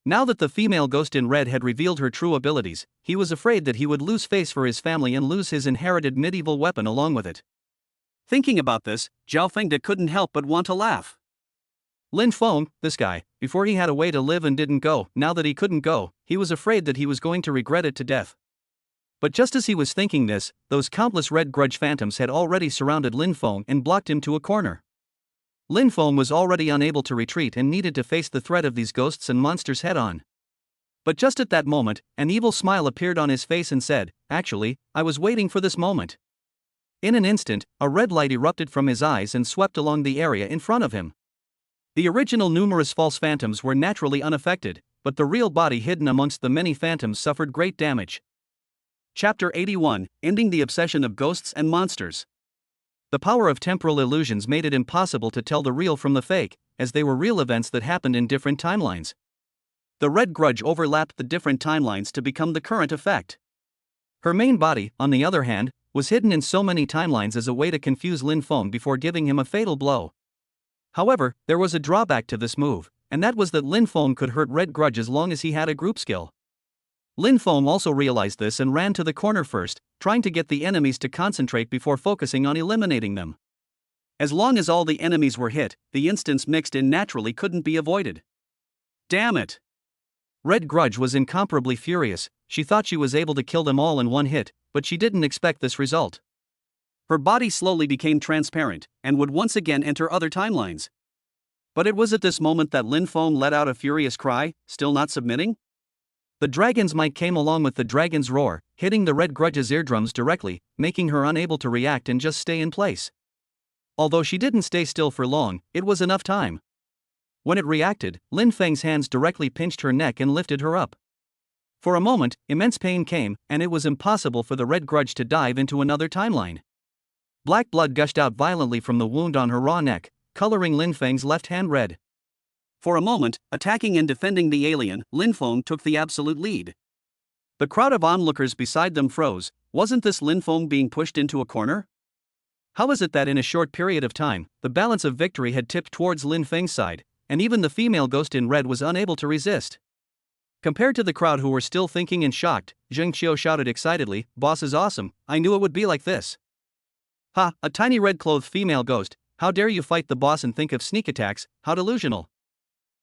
Now that the female ghost in red had revealed her true abilities, he was afraid that he would lose face for his family and lose his inherited medieval weapon along with it. Thinking about this, Zhao Fengda couldn't help but want to laugh. Lin Feng, this guy, before he had a way to live and didn't go, now that he couldn't go, he was afraid that he was going to regret it to death. But just as he was thinking this, those countless red grudge phantoms had already surrounded Lin Feng and blocked him to a corner. Lin Feng was already unable to retreat and needed to face the threat of these ghosts and monsters head-on. But just at that moment, an evil smile appeared on his face and said, "Actually, I was waiting for this moment." In an instant, a red light erupted from his eyes and swept along the area in front of him. The original numerous false phantoms were naturally unaffected, but the real body hidden amongst the many phantoms suffered great damage. Chapter 81, Ending the Obsession of Ghosts and Monsters. The power of temporal illusions made it impossible to tell the real from the fake, as they were real events that happened in different timelines. The red grudge overlapped the different timelines to become the current effect. Her main body, on the other hand, was hidden in so many timelines as a way to confuse Lin Feng before giving him a fatal blow. However, there was a drawback to this move, and that was that Lin Feng could hurt red grudge as long as he had a group skill. Lin Feng also realized this and ran to the corner first, trying to get the enemies to concentrate before focusing on eliminating them. As long as all the enemies were hit, the instance mixed in naturally couldn't be avoided. Damn it! Red Grudge was incomparably furious. She thought she was able to kill them all in one hit, but she didn't expect this result. Her body slowly became transparent, and would once again enter other timelines. But it was at this moment that Lin Feng let out a furious cry, still not submitting? The dragon's might came along with the dragon's roar, hitting the red grudge's eardrums directly, making her unable to react and just stay in place. Although she didn't stay still for long, it was enough time. When it reacted, Lin Feng's hands directly pinched her neck and lifted her up. For a moment, immense pain came, and it was impossible for the red grudge to dive into another timeline. Black blood gushed out violently from the wound on her raw neck, coloring Lin Feng's left hand red. For a moment, attacking and defending the alien, Lin Feng took the absolute lead. The crowd of onlookers beside them froze. Wasn't this Lin Feng being pushed into a corner? How is it that in a short period of time, the balance of victory had tipped towards Lin Feng's side, and even the female ghost in red was unable to resist? Compared to the crowd who were still thinking and shocked, Zheng Qiu shouted excitedly, "Boss is awesome, I knew it would be like this." "Ha, a tiny red-clothed female ghost, how dare you fight the boss and think of sneak attacks, how delusional."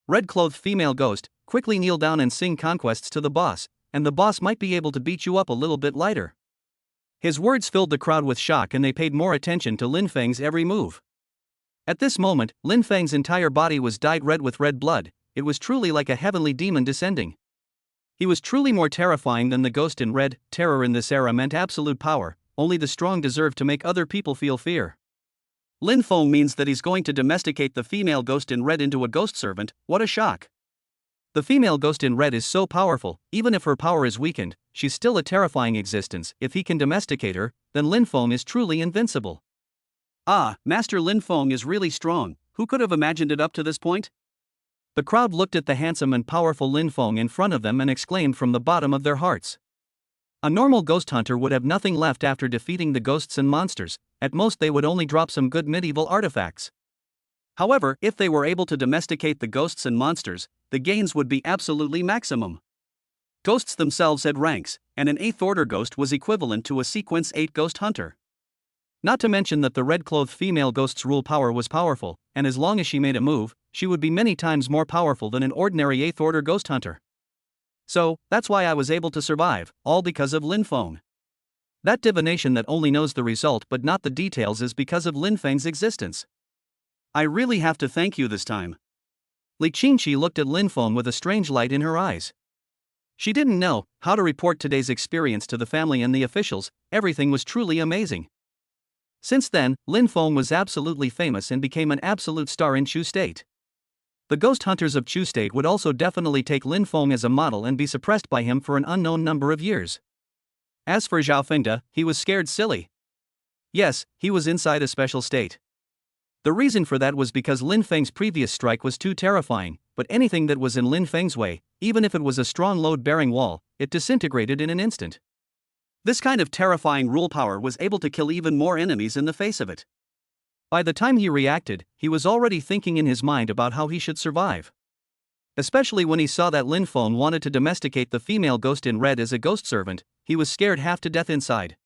Red-clothed female ghost, quickly kneel down and sing conquests to the boss, and the boss might be able to beat you up a little bit lighter. His words filled the crowd with shock and they paid more attention to Lin Feng's every move. At this moment, Lin Feng's entire body was dyed red with red blood. It was truly like a heavenly demon descending. He was truly more terrifying than the ghost in red. Terror in this era meant absolute power, only the strong deserve to make other people feel fear. Lin Feng means that he's going to domesticate the female ghost in red into a ghost servant. What a shock. The female ghost in red is so powerful, even if her power is weakened, she's still a terrifying existence. If he can domesticate her, then Lin Feng is truly invincible. Ah, Master Lin Feng is really strong, who could have imagined it up to this point? The crowd looked at the handsome and powerful Lin Feng in front of them and exclaimed from the bottom of their hearts. A normal ghost hunter would have nothing left after defeating the ghosts and monsters, at most they would only drop some good medieval artifacts. However, if they were able to domesticate the ghosts and monsters, the gains would be absolutely maximum. Ghosts themselves had ranks, and an 8th order ghost was equivalent to a sequence 8 ghost hunter. Not to mention that the red-clothed female ghost's rule power was powerful, and as long as she made a move, she would be many times more powerful than an ordinary 8th order ghost hunter. So, that's why I was able to survive, all because of Lin Feng. That divination that only knows the result but not the details is because of Lin Feng's existence. I really have to thank you this time. Li Qingqi looked at Lin Feng with a strange light in her eyes. She didn't know how to report today's experience to the family and the officials. Everything was truly amazing. Since then, Lin Feng was absolutely famous and became an absolute star in Chu State. The ghost hunters of Chu State would also definitely take Lin Feng as a model and be suppressed by him for an unknown number of years. As for Zhao Fengde, he was scared silly. Yes, he was inside a special state. The reason for that was because Lin Feng's previous strike was too terrifying, but anything that was in Lin Feng's way, even if it was a strong load-bearing wall, it disintegrated in an instant. This kind of terrifying rule power was able to kill even more enemies in the face of it. By the time he reacted, he was already thinking in his mind about how he should survive. Especially when he saw that Lin Feng wanted to domesticate the female ghost in red as a ghost servant, he was scared half to death inside.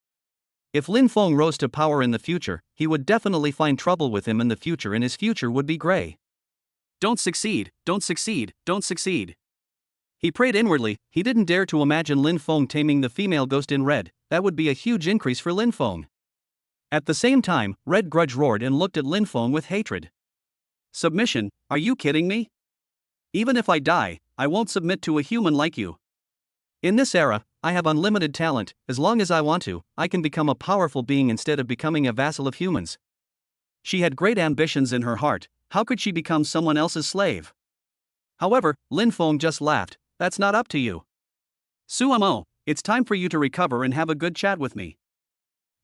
If Lin Feng rose to power in the future, he would definitely find trouble with him in the future and his future would be gray. Don't succeed, don't succeed, don't succeed. He prayed inwardly. He didn't dare to imagine Lin Feng taming the female ghost in red. That would be a huge increase for Lin Feng. At the same time, Red Grudge roared and looked at Lin Feng with hatred. Submission? Are you kidding me? Even if I die, I won't submit to a human like you. In this era, I have unlimited talent. As long as I want to, I can become a powerful being instead of becoming a vassal of humans. She had great ambitions in her heart. How could she become someone else's slave? However, Lin Feng just laughed. That's not up to you. Suamo, it's time for you to recover and have a good chat with me.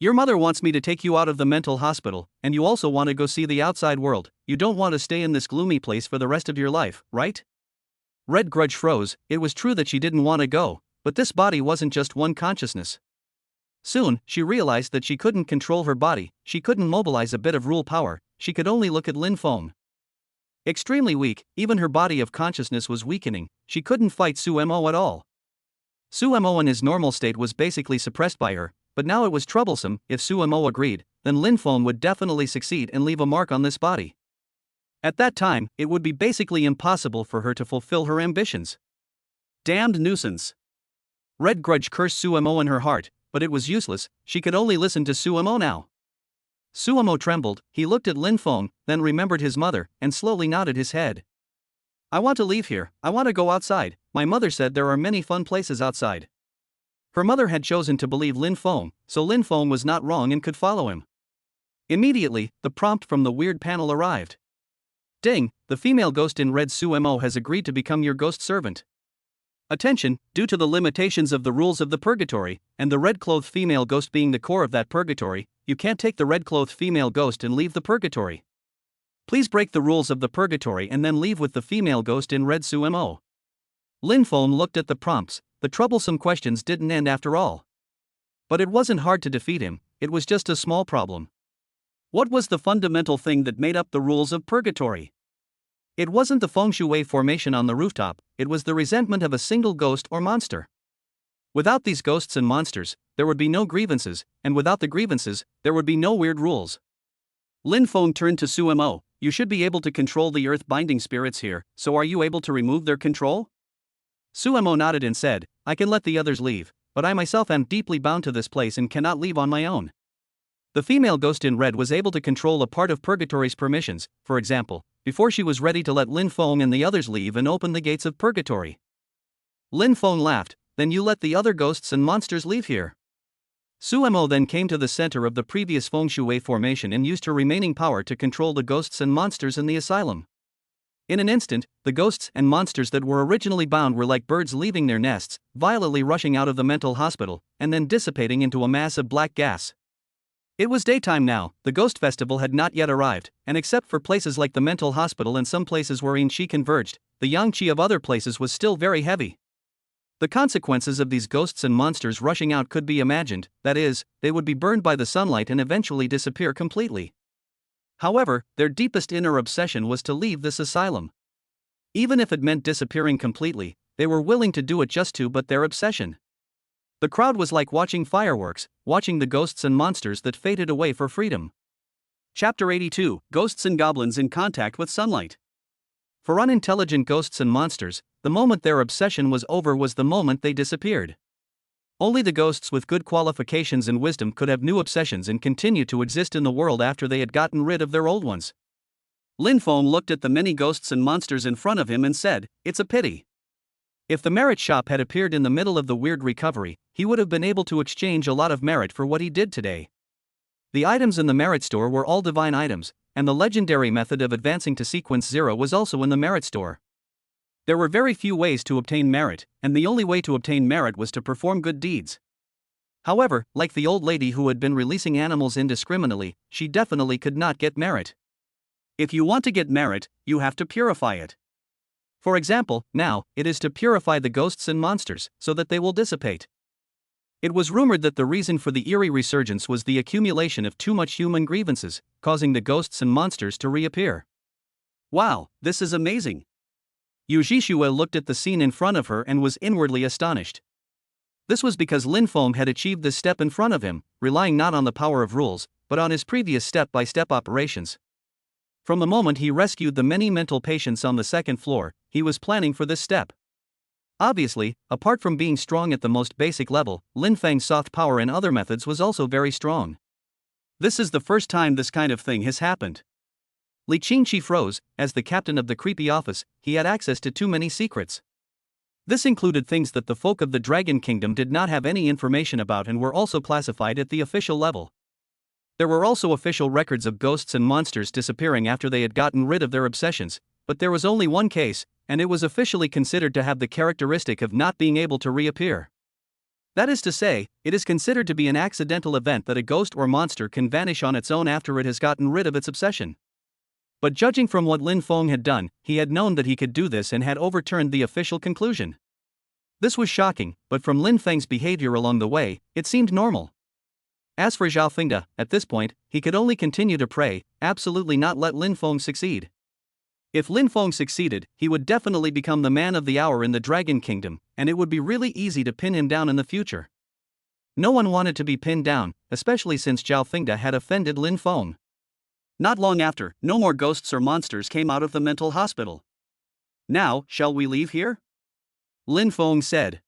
Your mother wants me to take you out of the mental hospital, and you also want to go see the outside world. You don't want to stay in this gloomy place for the rest of your life, right? Red Grudge froze. It was true that she didn't want to go, but this body wasn't just one consciousness. Soon, she realized that she couldn't control her body, she couldn't mobilize a bit of rule power, she could only look at Lin Feng. Extremely weak, even her body of consciousness was weakening, she couldn't fight Suemo at all. Suemo in his normal state was basically suppressed by her, but now it was troublesome. If Suemo agreed, then Lin Feng would definitely succeed and leave a mark on this body. At that time, it would be basically impossible for her to fulfill her ambitions. Damned nuisance. Red Grudge cursed Suemo in her heart, but it was useless, she could only listen to Suemo now. Suemo trembled, he looked at Lin Feng, then remembered his mother, and slowly nodded his head. I want to leave here, I want to go outside. My mother said there are many fun places outside. Her mother had chosen to believe Lin Feng, so Lin Feng was not wrong and could follow him. Immediately, the prompt from the weird panel arrived. Ding, the female ghost in red Suemo has agreed to become your ghost servant. Attention, due to the limitations of the rules of the purgatory, and the red-clothed female ghost being the core of that purgatory, you can't take the red-clothed female ghost and leave the purgatory. Please break the rules of the purgatory and then leave with the female ghost in red Suemo. Lin Feng looked at the prompts. The troublesome questions didn't end after all. But it wasn't hard to defeat him, it was just a small problem. What was the fundamental thing that made up the rules of purgatory? It wasn't the feng shui formation on the rooftop, it was the resentment of a single ghost or monster. Without these ghosts and monsters, there would be no grievances, and without the grievances, there would be no weird rules. Lin Feng turned to Suemo. You should be able to control the earth-binding spirits here, so are you able to remove their control? Suemo nodded and said, I can let the others leave, but I myself am deeply bound to this place and cannot leave on my own. The female ghost in red was able to control a part of purgatory's permissions, for example, before she was ready to let Lin Feng and the others leave and open the gates of purgatory. Lin Feng laughed, then you let the other ghosts and monsters leave here. Suemo then came to the center of the previous feng shui formation and used her remaining power to control the ghosts and monsters in the asylum. In an instant, the ghosts and monsters that were originally bound were like birds leaving their nests, violently rushing out of the mental hospital, and then dissipating into a mass of black gas. It was daytime now, the ghost festival had not yet arrived, and except for places like the mental hospital and some places where Yin-chi converged, the yang-chi of other places was still very heavy. The consequences of these ghosts and monsters rushing out could be imagined, that is, they would be burned by the sunlight and eventually disappear completely. However, their deepest inner obsession was to leave this asylum. Even if it meant disappearing completely, they were willing to do it just to but their obsession. The crowd was like watching fireworks, watching the ghosts and monsters that faded away for freedom. Chapter 82: Ghosts and Goblins in Contact with Sunlight. For unintelligent ghosts and monsters, the moment their obsession was over was the moment they disappeared. Only the ghosts with good qualifications and wisdom could have new obsessions and continue to exist in the world after they had gotten rid of their old ones. Lin Feng looked at the many ghosts and monsters in front of him and said, "It's a pity." If the merit shop had appeared in the middle of the weird recovery, he would have been able to exchange a lot of merit for what he did today. The items in the merit store were all divine items, and the legendary method of advancing to sequence 0 was also in the merit store. There were very few ways to obtain merit, and the only way to obtain merit was to perform good deeds. However, like the old lady who had been releasing animals indiscriminately, she definitely could not get merit. If you want to get merit, you have to purify it. For example, now, it is to purify the ghosts and monsters, so that they will dissipate. It was rumored that the reason for the eerie resurgence was the accumulation of too much human grievances, causing the ghosts and monsters to reappear. Wow, this is amazing. Yu Jishue looked at the scene in front of her and was inwardly astonished. This was because Lin Feng had achieved this step in front of him, relying not on the power of rules, but on his previous step-by-step operations. From the moment he rescued the many mental patients on the second floor, he was planning for this step. Obviously, apart from being strong at the most basic level, Lin Feng's soft power in other methods was also very strong. This is the first time this kind of thing has happened. Li Qingqi froze. As the captain of the creepy office, he had access to too many secrets. This included things that the folk of the Dragon Kingdom did not have any information about and were also classified at the official level. There were also official records of ghosts and monsters disappearing after they had gotten rid of their obsessions, but there was only one case, and it was officially considered to have the characteristic of not being able to reappear. That is to say, it is considered to be an accidental event that a ghost or monster can vanish on its own after it has gotten rid of its obsession. But judging from what Lin Feng had done, he had known that he could do this and had overturned the official conclusion. This was shocking, but from Lin Feng's behavior along the way, it seemed normal. As for Zhao Fengde, at this point, he could only continue to pray, absolutely not let Lin Feng succeed. If Lin Feng succeeded, he would definitely become the man of the hour in the Dragon Kingdom, and it would be really easy to pin him down in the future. No one wanted to be pinned down, especially since Zhao Fengde had offended Lin Feng. Not long after, no more ghosts or monsters came out of the mental hospital. "Now, shall we leave here?" Lin Feng said.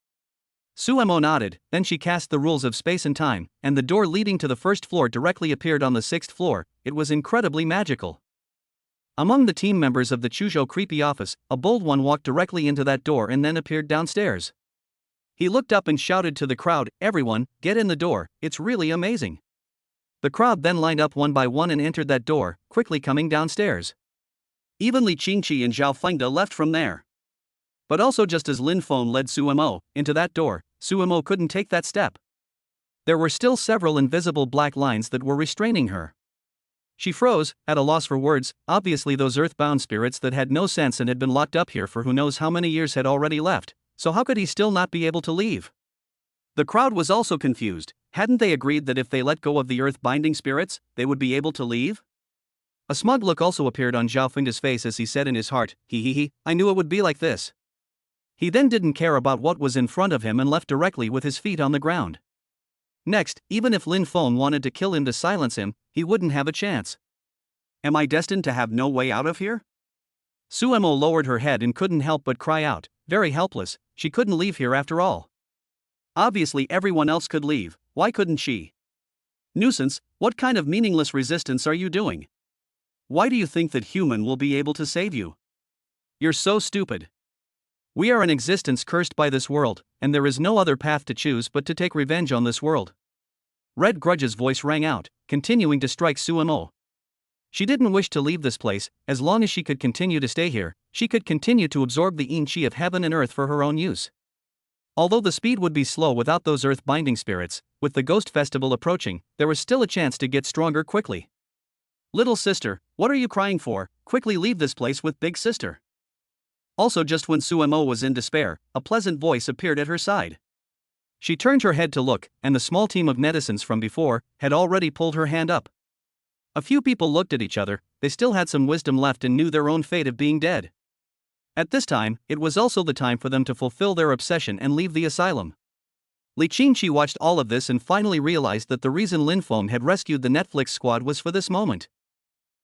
Suemo nodded, then she cast the rules of space and time, and the door leading to the first floor directly appeared on the sixth floor. It was incredibly magical. Among the team members of the Chuzhou creepy office, a bold one walked directly into that door and then appeared downstairs. He looked up and shouted to the crowd, "Everyone, get in the door, it's really amazing." The crowd then lined up one by one and entered that door, quickly coming downstairs. Even Li Qingqi and Zhao Fengde left from there. But also just as Lin Feng led Suemo into that door, Suemo couldn't take that step. There were still several invisible black lines that were restraining her. She froze, at a loss for words. Obviously those earthbound spirits that had no sense and had been locked up here for who knows how many years had already left, so how could he still not be able to leave? The crowd was also confused. Hadn't they agreed that if they let go of the earth-binding spirits, they would be able to leave? A smug look also appeared on Zhao Fengde's face as he said in his heart, "He, I knew it would be like this." He then didn't care about what was in front of him and left directly with his feet on the ground. Next, even if Lin Feng wanted to kill him to silence him, he wouldn't have a chance. "Am I destined to have no way out of here?" Suemo lowered her head and couldn't help but cry out, very helpless. She couldn't leave here after all. Obviously everyone else could leave, why couldn't she? "Nuisance, what kind of meaningless resistance are you doing? Why do you think that human will be able to save you? You're so stupid. We are an existence cursed by this world, and there is no other path to choose but to take revenge on this world." Red Grudge's voice rang out, continuing to strike Suemo. She didn't wish to leave this place. As long as she could continue to stay here, she could continue to absorb the yin-chi of heaven and earth for her own use. Although the speed would be slow without those earth-binding spirits, with the ghost festival approaching, there was still a chance to get stronger quickly. Little sister, what are you crying for? Quickly leave this place with big sister. Also, just when Suemo was in despair, a pleasant voice appeared at her side. She turned her head to look, and the small team of netizens from before had already pulled her hand up. A few people looked at each other, they still had some wisdom left and knew their own fate of being dead. At this time, it was also the time for them to fulfill their obsession and leave the asylum. Li Qingqi watched all of this and finally realized that the reason Lin Feng had rescued the Netflix squad was for this moment.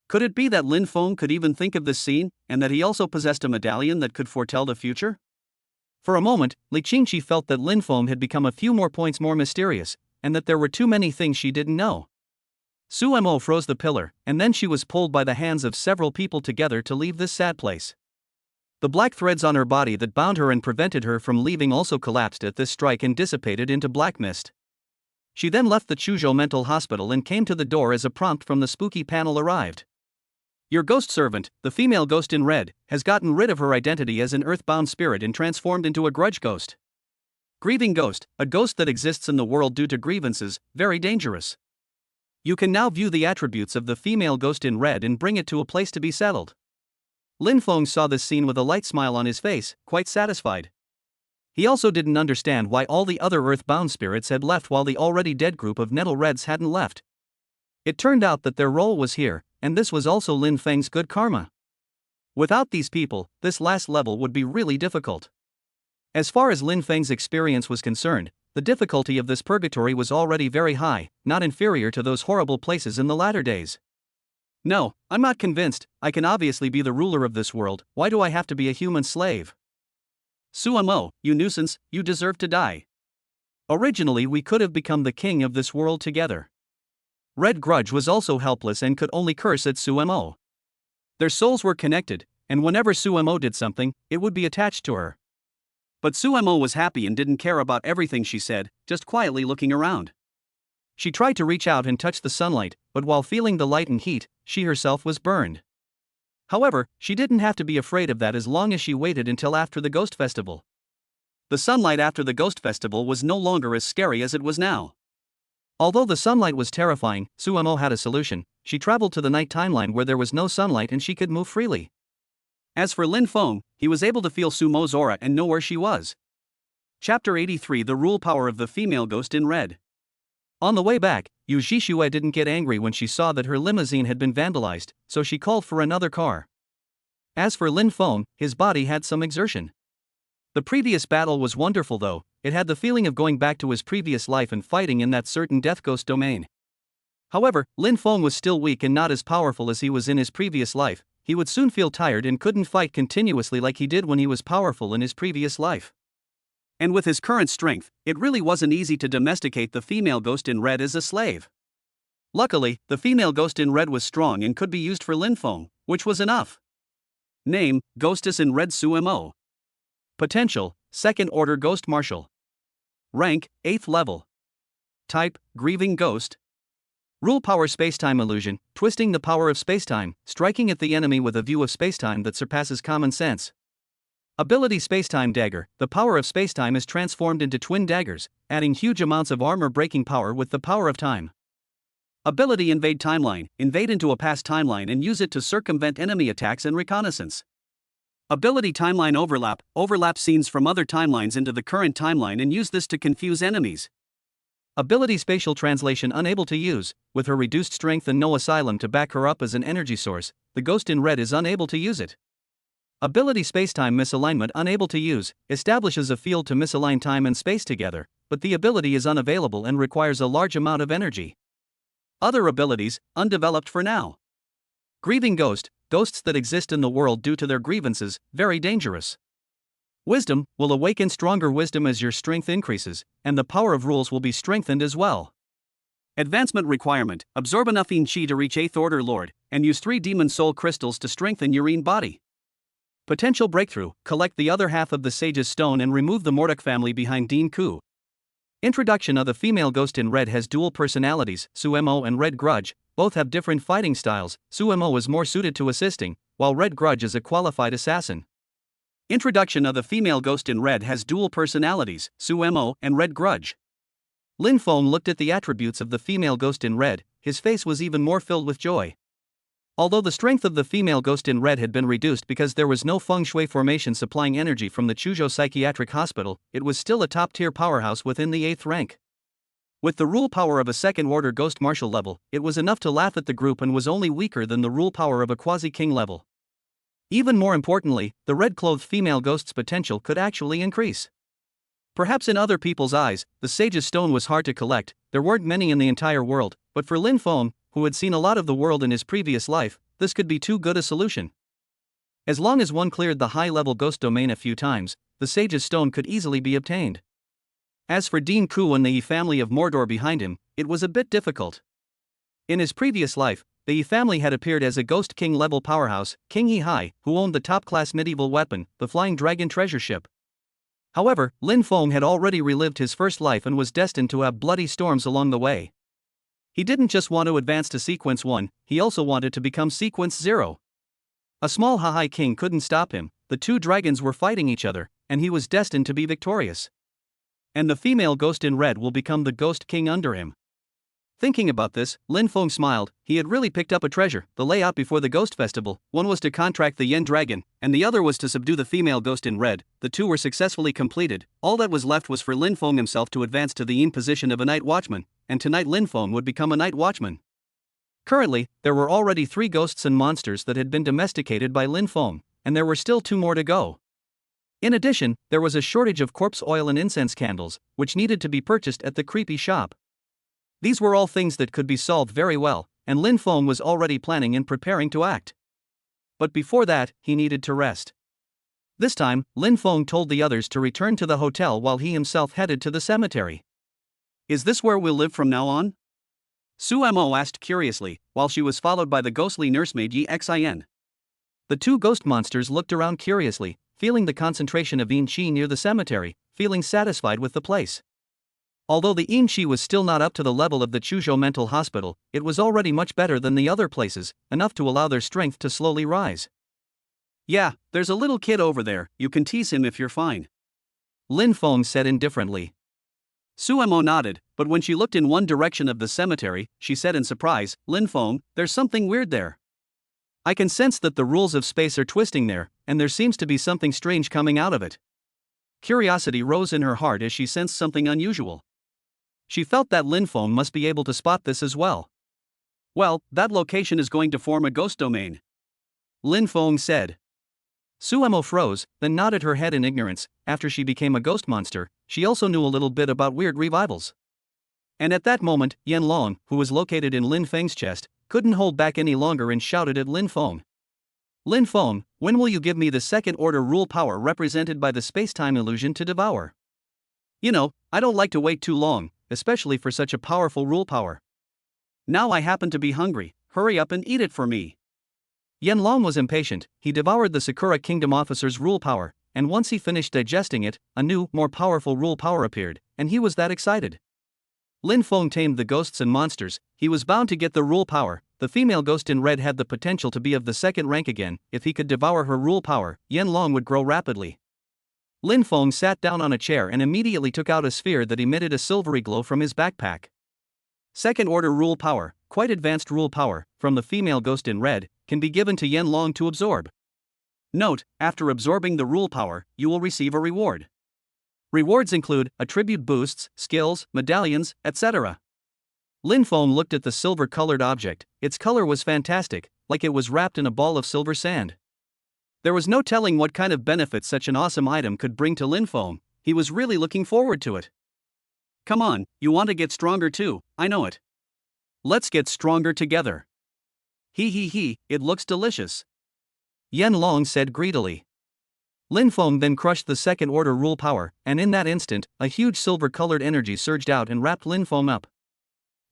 Could it be that Lin Feng could even think of this scene, and that he also possessed a medallion that could foretell the future? For a moment, Li Qingqi felt that Lin Feng had become a few more points more mysterious, and that there were too many things she didn't know. Suemo froze the pillar, and then she was pulled by the hands of several people together to leave this sad place. The black threads on her body that bound her and prevented her from leaving also collapsed at this strike and dissipated into black mist. She then left the Chuzhou mental hospital and came to the door as a prompt from the spooky panel arrived. Your ghost servant, the female ghost in red, has gotten rid of her identity as an earthbound spirit and transformed into a grudge ghost. Grieving ghost, a ghost that exists in the world due to grievances, very dangerous. You can now view the attributes of the female ghost in red and bring it to a place to be settled. Lin Feng saw this scene with a light smile on his face, quite satisfied. He also didn't understand why all the other earthbound spirits had left while the already dead group of Nettle Reds hadn't left. It turned out that their role was here, and this was also Lin Feng's good karma. Without these people, this last level would be really difficult. As far as Lin Feng's experience was concerned, the difficulty of this purgatory was already very high, not inferior to those horrible places in the latter days. No, I'm not convinced. I can obviously be the ruler of this world. Why do I have to be a human slave? Suemo, you nuisance, you deserve to die. Originally we could have become the king of this world together. Red Grudge was also helpless and could only curse at Suemo. Their souls were connected, and whenever Suemo did something, it would be attached to her. But Suemo was happy and didn't care about everything she said, just quietly looking around. She tried to reach out and touch the sunlight, but while feeling the light and heat, she herself was burned. However, she didn't have to be afraid of that as long as she waited until after the Ghost Festival. The sunlight after the Ghost Festival was no longer as scary as it was now. Although the sunlight was terrifying, Suemo had a solution. She traveled to the night timeline where there was no sunlight and she could move freely. As for Lin Feng, he was able to feel Sumo's aura and know where she was. Chapter 83: The Rule Power of the Female Ghost in Red. On the way back, Yu Zhixue didn't get angry when she saw that her limousine had been vandalized, so she called for another car. As for Lin Feng, his body had some exertion. The previous battle was wonderful though, it had the feeling of going back to his previous life and fighting in that certain death ghost domain. However, Lin Feng was still weak and not as powerful as he was in his previous life. He would soon feel tired and couldn't fight continuously like he did when he was powerful in his previous life. And with his current strength, it really wasn't easy to domesticate the female ghost in red as a slave. Luckily, the female ghost in red was strong and could be used for Lin Feng, which was enough. Name: Ghostess in Red Suemo. Potential: Second Order Ghost Marshal. Rank: 8th level. Type: Grieving Ghost. Rule: Power: Spacetime Illusion, twisting the power of spacetime, striking at the enemy with a view of spacetime that surpasses common sense. Ability: Spacetime Dagger. The power of spacetime is transformed into twin daggers, adding huge amounts of armor-breaking power with the power of time. Ability: Invade Timeline. Invade into a past timeline and use it to circumvent enemy attacks and reconnaissance. Ability: Timeline Overlap. Overlap scenes from other timelines into the current timeline and use this to confuse enemies. Ability: Spatial Translation. Unable to use. With her reduced strength and no asylum to back her up as an energy source, the ghost in red is unable to use it. Ability: Spacetime Misalignment. Unable to use, establishes a field to misalign time and space together, but the ability is unavailable and requires a large amount of energy. Other abilities, undeveloped for now. Grieving Ghost. Ghosts that exist in the world due to their grievances, very dangerous. Wisdom will awaken stronger wisdom as your strength increases, and the power of rules will be strengthened as well. Advancement requirement: absorb enough Yin Qi to reach 8th Order Lord, and use 3 Demon Soul Crystals to strengthen your Yin body. Potential breakthrough: collect the other half of the Sage's Stone and remove the Mordok family behind Dean Ku. Introduction of the female ghost in red has dual personalities, Suemo and Red Grudge. Both have different fighting styles. Suemo is more suited to assisting, while Red Grudge is a qualified assassin. Introduction of the female ghost in red has dual personalities, Suemo and Red Grudge. Lin Feng looked at the attributes of the female ghost in red, his face was even more filled with joy. Although the strength of the female ghost in red had been reduced because there was no feng shui formation supplying energy from the Chuzhou Psychiatric Hospital, it was still a top-tier powerhouse within the 8th rank. With the rule power of a second-order ghost martial level, it was enough to laugh at the group and was only weaker than the rule power of a quasi-king level. Even more importantly, the red-clothed female ghost's potential could actually increase. Perhaps in other people's eyes, the Sage's Stone was hard to collect, there weren't many in the entire world, but for Lin Feng, who had seen a lot of the world in his previous life, this could be too good a solution. As long as one cleared the high-level ghost domain a few times, the Sage's Stone could easily be obtained. As for Dean Ku and the Yi family of Mordor behind him, it was a bit difficult. In his previous life, the Yi family had appeared as a Ghost King-level powerhouse, King Yi Hai, who owned the top-class medieval weapon, the Flying Dragon treasure ship. However, Lin Feng had already relived his first life and was destined to have bloody storms along the way. He didn't just want to advance to Sequence 1, he also wanted to become Sequence 0. A small Hai King couldn't stop him, the two dragons were fighting each other, and he was destined to be victorious. And the female ghost in red will become the Ghost King under him. Thinking about this, Lin Feng smiled, he had really picked up a treasure, the layout before the Ghost Festival, one was to contract the Yen Dragon, and the other was to subdue the female ghost in red, the two were successfully completed, all that was left was for Lin Feng himself to advance to the Yin position of a Night Watchman, and tonight Lin Feng would become a Night Watchman. Currently, there were already 3 ghosts and monsters that had been domesticated by Lin Feng, and there were still 2 more to go. In addition, there was a shortage of corpse oil and incense candles, which needed to be purchased at the creepy shop. These were all things that could be solved very well, and Lin Feng was already planning and preparing to act. But before that, he needed to rest. This time, Lin Feng told the others to return to the hotel while he himself headed to the cemetery. Is this where we'll live from now on? Suemo asked curiously, while she was followed by the ghostly nursemaid Yi Xin. The 2 ghost monsters looked around curiously, feeling the concentration of Yin Qi near the cemetery, feeling satisfied with the place. Although the Yin Qi was still not up to the level of the Chuzhou Mental Hospital, it was already much better than the other places, enough to allow their strength to slowly rise. Yeah, there's a little kid over there, you can tease him if you're fine. Lin Feng said indifferently. Suemo nodded, but when she looked in one direction of the cemetery, she said in surprise, Lin Feng, there's something weird there. I can sense that the rules of space are twisting there, and there seems to be something strange coming out of it. Curiosity rose in her heart as she sensed something unusual. She felt that Lin Feng must be able to spot this as well. Well, that location is going to form a ghost domain. Lin Feng said. Suemo froze, then nodded her head in ignorance. After she became a ghost monster, she also knew a little bit about weird revivals. And at that moment, Yen Long, who was located in Lin Feng's chest, couldn't hold back any longer and shouted at Lin Feng. Lin Feng, when will you give me the second-order rule power represented by the space-time illusion to devour? You know, I don't like to wait too long, especially for such a powerful rule power. Now I happen to be hungry, hurry up and eat it for me. Yen Long was impatient, he devoured the Sakura Kingdom officer's rule power, and once he finished digesting it, a new, more powerful rule power appeared, and he was that excited. Lin Feng tamed the ghosts and monsters, he was bound to get the rule power. The female ghost in red had the potential to be of the 2nd rank again, if he could devour her rule power, Yen Long would grow rapidly. Lin Feng sat down on a chair and immediately took out a sphere that emitted a silvery glow from his backpack. Second-order rule power, quite advanced rule power, from the female ghost in red, can be given to Yen Long to absorb. Note, after absorbing the rule power, you will receive a reward. Rewards include attribute boosts, skills, medallions, etc. Lin Feng looked at the silver-colored object, its color was fantastic, like it was wrapped in a ball of silver sand. There was no telling what kind of benefits such an awesome item could bring to Lin Feng, he was really looking forward to it. Come on, you want to get stronger too, I know it. Let's get stronger together. He, it looks delicious. Yen Long said greedily. Lin Feng then crushed the second-order rule power, and in that instant, a huge silver-colored energy surged out and wrapped Lin Feng up.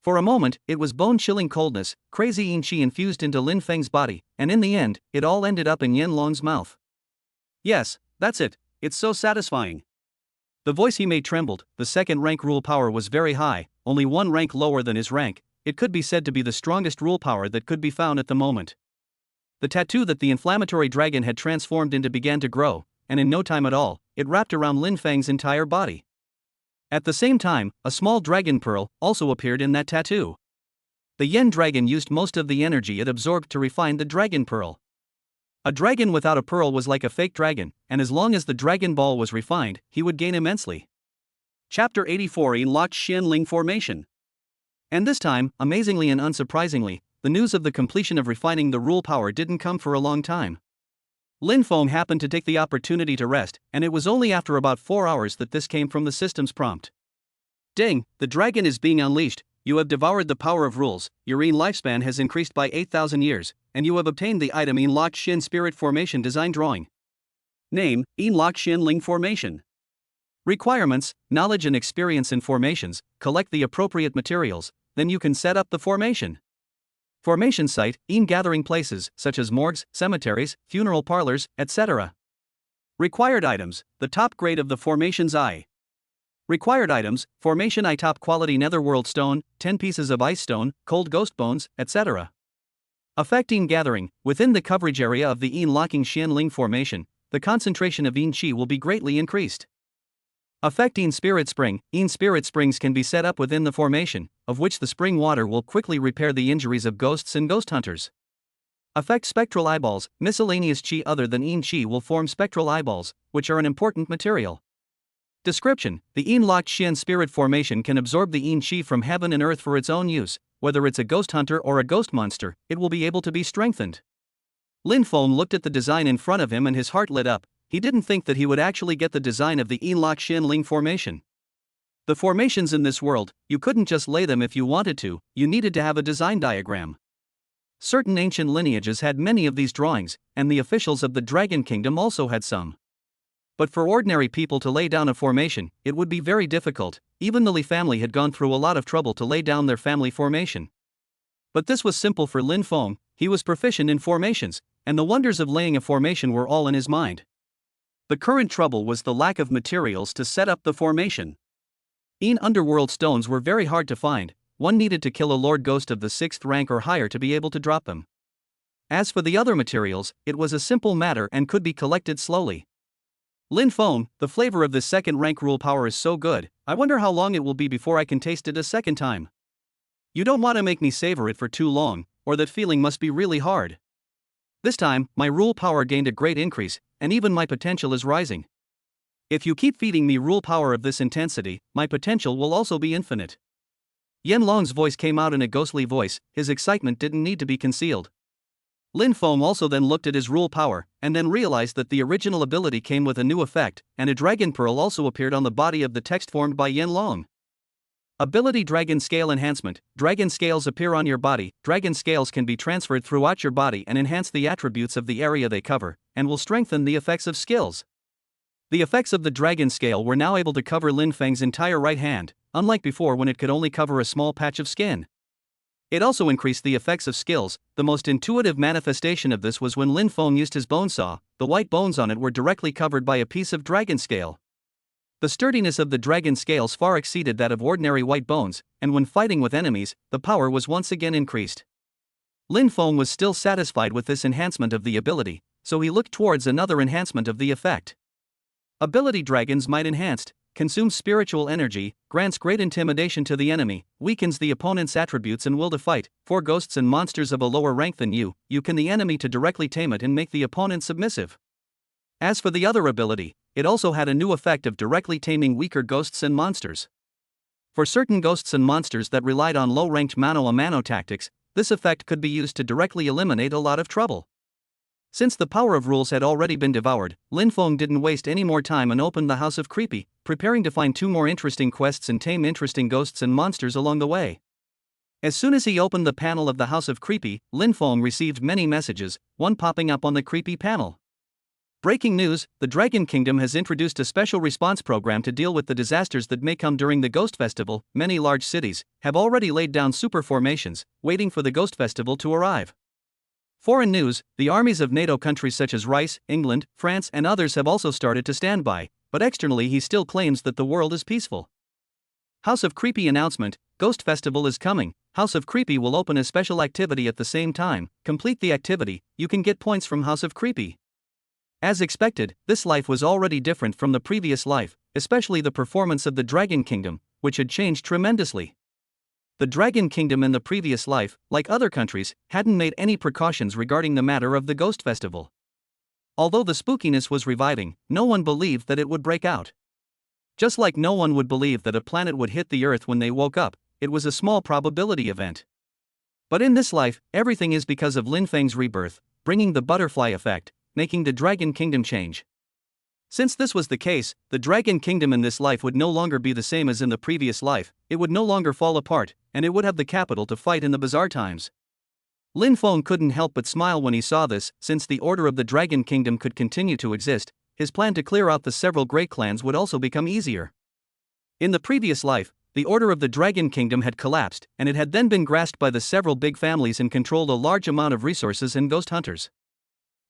For a moment, it was bone-chilling coldness, crazy Yin Qi infused into Lin Feng's body, and in the end, it all ended up in Yen Long's mouth. Yes, that's it, it's so satisfying. The voice he made trembled, the 2nd rank rule power was very high, only 1 rank lower than his rank, it could be said to be the strongest rule power that could be found at the moment. The tattoo that the inflammatory dragon had transformed into began to grow, and in no time at all, it wrapped around Lin Feng's entire body. At the same time, a small dragon pearl also appeared in that tattoo. The Yen dragon used most of the energy it absorbed to refine the dragon pearl. A dragon without a pearl was like a fake dragon, and as long as the dragon ball was refined, he would gain immensely. Chapter 84 Unlocked Xianling Formation. And this time, amazingly and unsurprisingly, the news of the completion of refining the rule power didn't come for a long time. Lin Feng happened to take the opportunity to rest, and it was only after about 4 hours that this came from the system's prompt. Ding, the dragon is being unleashed, you have devoured the power of rules, your Yin lifespan has increased by 8,000 years, and you have obtained the item Unlocked Xin Spirit Formation Design Drawing. Name, Unlocked Xianling Formation. Requirements, knowledge and experience in formations, collect the appropriate materials, then you can set up the formation. Formation site, gathering places, such as morgues, cemeteries, funeral parlors, etc. Required items, the top grade of the formation's eye. Required items, formation eye top quality netherworld stone, 10 pieces of ice stone, cold ghost bones, etc. Effect gathering, within the coverage area of the locking Xianling formation, the concentration of Qi will be greatly increased. Effect Spirit Spring, Spirit Springs can be set up within the formation, of which the spring water will quickly repair the injuries of ghosts and ghost hunters. Effect Spectral Eyeballs, miscellaneous Qi other than Qi will form spectral eyeballs, which are an important material. Description: the Locked Xian Spirit Formation can absorb the Qi from heaven and earth for its own use, whether it's a ghost hunter or a ghost monster, it will be able to be strengthened. Lin Feng looked at the design in front of him and his heart lit up. He didn't think that he would actually get the design of the Locked Xianling Formation. The formations in this world, you couldn't just lay them if you wanted to, you needed to have a design diagram. Certain ancient lineages had many of these drawings, and the officials of the Dragon Kingdom also had some. But for ordinary people to lay down a formation, it would be very difficult. Even the Li family had gone through a lot of trouble to lay down their family formation. But this was simple for Lin Feng. He was proficient in formations, and the wonders of laying a formation were all in his mind. The current trouble was the lack of materials to set up the formation. Underworld stones were very hard to find. One needed to kill a lord ghost of the 6th rank or higher to be able to drop them. As for the other materials, it was a simple matter and could be collected slowly. Lin Feng, the flavor of this second rank rule power is so good, I wonder how long it will be before I can taste it a second time. You don't want to make me savor it for too long, or that feeling must be really hard. This time, my rule power gained a great increase, and even my potential is rising. If you keep feeding me rule power of this intensity, my potential will also be infinite. Yen Long's voice came out in a ghostly voice, his excitement didn't need to be concealed. Lin Feng also then looked at his rule power, and then realized that the original ability came with a new effect, and a dragon pearl also appeared on the body of the text formed by Yen Long. Ability Dragon Scale Enhancement. Dragon scales appear on your body. Dragon scales can be transferred throughout your body and enhance the attributes of the area they cover, and will strengthen the effects of skills. The effects of the dragon scale were now able to cover Lin Feng's entire right hand, unlike before when it could only cover a small patch of skin. It also increased the effects of skills. The most intuitive manifestation of this was when Lin Feng used his bone saw. The white bones on it were directly covered by a piece of dragon scale. The sturdiness of the dragon scales far exceeded that of ordinary white bones, and when fighting with enemies, the power was once again increased. Lin Feng was still satisfied with this enhancement of the ability, so he looked towards another enhancement of the effect. Ability Dragon's Might Enhanced. Consumes spiritual energy, grants great intimidation to the enemy, weakens the opponent's attributes and will to fight. For ghosts and monsters of a lower rank than you can the enemy to directly tame it and make the opponent submissive. As for the other ability, it also had a new effect of directly taming weaker ghosts and monsters. For certain ghosts and monsters that relied on low-ranked mano-a-mano tactics, this effect could be used to directly eliminate a lot of trouble. Since the power of rules had already been devoured, Lin Feng didn't waste any more time and opened the House of Creepy, preparing to find 2 more interesting quests and tame interesting ghosts and monsters along the way. As soon as he opened the panel of the House of Creepy, Lin Feng received many messages, one popping up on the creepy panel. Breaking news: the Dragon Kingdom has introduced a special response program to deal with the disasters that may come during the Ghost Festival. Many large cities have already laid down super formations, waiting for the Ghost Festival to arrive. Foreign news: the armies of NATO countries such as Rice, England, France and others have also started to stand by, but externally he still claims that the world is peaceful. House of Creepy announcement: Ghost Festival is coming. House of Creepy will open a special activity at the same time. Complete the activity, you can get points from House of Creepy. As expected, this life was already different from the previous life, especially the performance of the Dragon Kingdom, which had changed tremendously. The Dragon Kingdom in the previous life, like other countries, hadn't made any precautions regarding the matter of the Ghost Festival. Although the spookiness was reviving, no one believed that it would break out. Just like no one would believe that a planet would hit the Earth when they woke up, it was a small probability event. But in this life, everything is because of Lin Feng's rebirth, bringing the butterfly effect, making the Dragon Kingdom change. Since this was the case, the Dragon Kingdom in this life would no longer be the same as in the previous life, it would no longer fall apart, and it would have the capital to fight in the bizarre times. Lin Feng couldn't help but smile when he saw this. Since the Order of the Dragon Kingdom could continue to exist, his plan to clear out the several great clans would also become easier. In the previous life, the Order of the Dragon Kingdom had collapsed, and it had then been grasped by the several big families and controlled a large amount of resources and ghost hunters.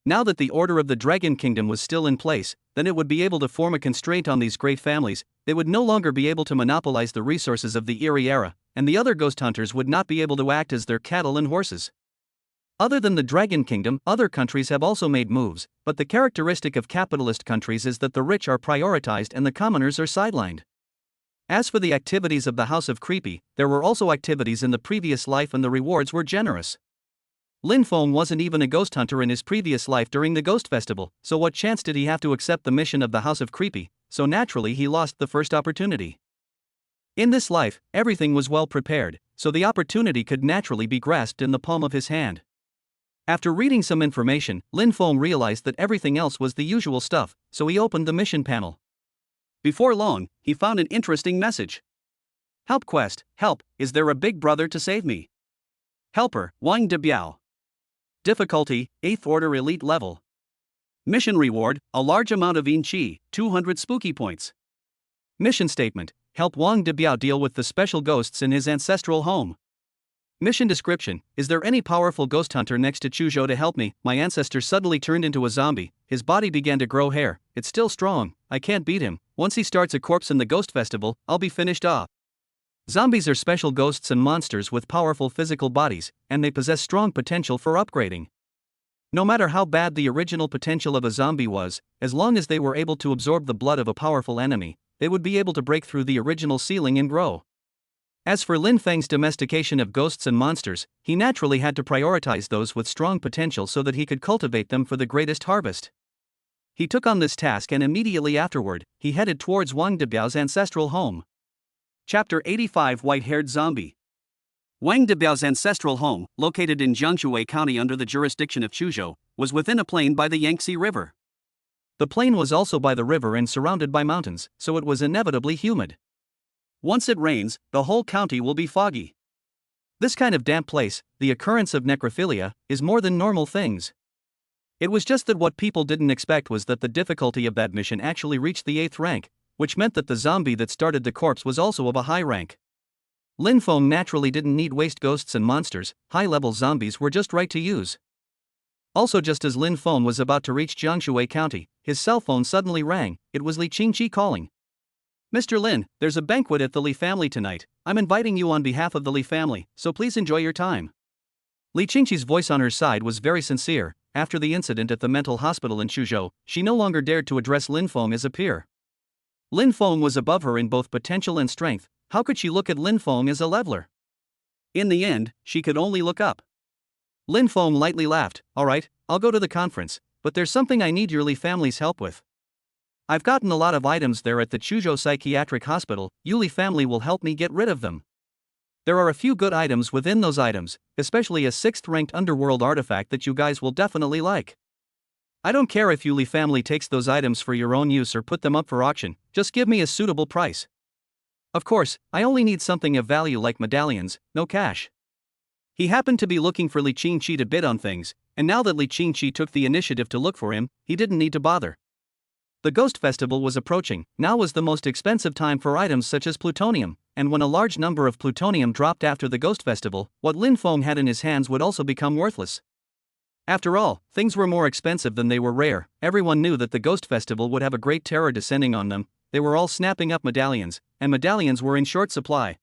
Now that the Order of the Dragon Kingdom was still in place, then it would be able to form a constraint on these great families. They would no longer be able to monopolize the resources of the Eerie Era, and the other ghost hunters would not be able to act as their cattle and horses. Other than the Dragon Kingdom, other countries have also made moves, but the characteristic of capitalist countries is that the rich are prioritized and the commoners are sidelined. As for the activities of the House of Creepy, there were also activities in the previous life and the rewards were generous. Lin Feng wasn't even a ghost hunter in his previous life during the Ghost Festival, so what chance did he have to accept the mission of the House of Creepy? So naturally he lost the first opportunity. In this life, everything was well prepared, so the opportunity could naturally be grasped in the palm of his hand. After reading some information, Lin Feng realized that everything else was the usual stuff, so he opened the mission panel. Before long, he found an interesting message. Help quest, help, is there a big brother to save me? Helper, Wang De Biao. Difficulty, 8th order elite level. Mission reward, a large amount of Yin Qi, 200 spooky points. Mission statement, help Wang De Biao deal with the special ghosts in his ancestral home. Mission description, is there any powerful ghost hunter next to Chuzhou to help me? My ancestor suddenly turned into a zombie, his body began to grow hair, it's still strong, I can't beat him, once he starts a corpse in the Ghost Festival, I'll be finished off. Zombies are special ghosts and monsters with powerful physical bodies, and they possess strong potential for upgrading. No matter how bad the original potential of a zombie was, as long as they were able to absorb the blood of a powerful enemy, they would be able to break through the original ceiling and grow. As for Lin Feng's domestication of ghosts and monsters, he naturally had to prioritize those with strong potential so that he could cultivate them for the greatest harvest. He took on this task and immediately afterward, he headed towards Wang Debiao's ancestral home. Chapter 85 White-Haired Zombie. Wang Debiao's ancestral home, located in Jiangsu County under the jurisdiction of Chuzhou, was within a plain by the Yangtze River. The plain was also by the river and surrounded by mountains, so it was inevitably humid. Once it rains, the whole county will be foggy. This kind of damp place, the occurrence of necrophilia, is more than normal things. It was just that what people didn't expect was that the difficulty of that mission actually reached the 8th rank, which meant that the zombie that started the corpse was also of a high rank. Lin Feng naturally didn't need waste ghosts and monsters, high-level zombies were just right to use. Also, just as Lin Feng was about to reach Jiangsu County, his cell phone suddenly rang. It was Li Qingqi calling. Mr. Lin, there's a banquet at the Li family tonight. I'm inviting you on behalf of the Li family, so please enjoy your time. Li Qingqi's voice on her side was very sincere. After the incident at the mental hospital in Chuzhou, she no longer dared to address Lin Feng as a peer. Lin Feng was above her in both potential and strength. How could she look at Lin Feng as a leveler? In the end, she could only look up. Lin Feng lightly laughed. Alright, I'll go to the conference, but there's something I need your Li family's help with. I've gotten a lot of items there at the Chuzhou Psychiatric Hospital, Li family will help me get rid of them. There are a few good items within those items, especially a 6th-ranked underworld artifact that you guys will definitely like. I don't care if Li family takes those items for your own use or put them up for auction, just give me a suitable price. Of course, I only need something of value like medallions, no cash. He happened to be looking for Li Qingqi to bid on things, and now that Li Qingqi took the initiative to look for him, he didn't need to bother. The Ghost Festival was approaching. Now was the most expensive time for items such as plutonium, and when a large number of plutonium dropped after the Ghost Festival, what Lin Feng had in his hands would also become worthless. After all, things were more expensive than they were rare. Everyone knew that the Ghost Festival would have a great terror descending on them. They were all snapping up medallions, and medallions were in short supply.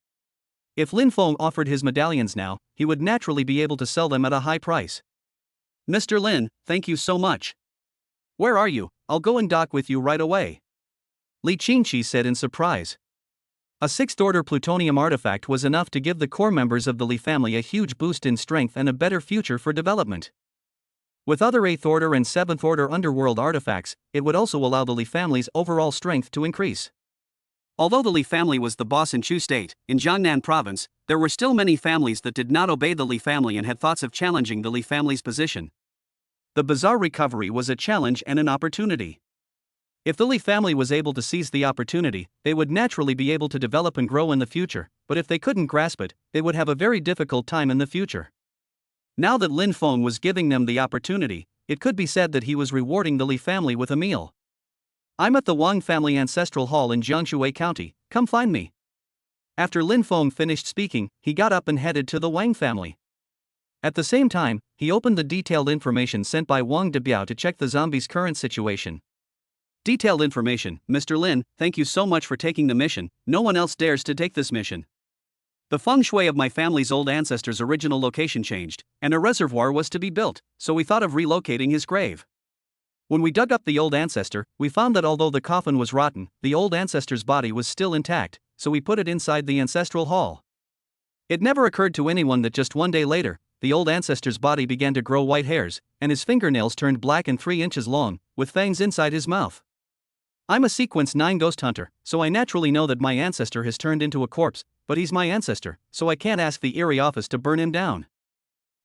If Lin Feng offered his medallions now, he would naturally be able to sell them at a high price. Mr. Lin, thank you so much. Where are you? I'll go and dock with you right away. Li Qingqi said in surprise. A sixth-order plutonium artifact was enough to give the core members of the Li family a huge boost in strength and a better future for development. With other 8th order and 7th order underworld artifacts, it would also allow the Li family's overall strength to increase. Although the Li family was the boss in Chu State, in Jiangnan province, there were still many families that did not obey the Li family and had thoughts of challenging the Li family's position. The bizarre recovery was a challenge and an opportunity. If the Li family was able to seize the opportunity, they would naturally be able to develop and grow in the future, but if they couldn't grasp it, they would have a very difficult time in the future. Now that Lin Feng was giving them the opportunity, it could be said that he was rewarding the Li family with a meal. I'm at the Wang family ancestral hall in Jiangshui County, come find me. After Lin Feng finished speaking, he got up and headed to the Wang family. At the same time, he opened the detailed information sent by Wang Debiao to check the zombies' current situation. Detailed information, Mr. Lin, thank you so much for taking the mission, no one else dares to take this mission. The feng shui of my family's old ancestor's original location changed, and a reservoir was to be built, so we thought of relocating his grave. When we dug up the old ancestor, we found that although the coffin was rotten, the old ancestor's body was still intact, so we put it inside the ancestral hall. It never occurred to anyone that just one day later, the old ancestor's body began to grow white hairs, and his fingernails turned black and 3 inches long, with fangs inside his mouth. I'm a Sequence 9 ghost hunter, so I naturally know that my ancestor has turned into a corpse, but he's my ancestor, so I can't ask the Erie office to burn him down.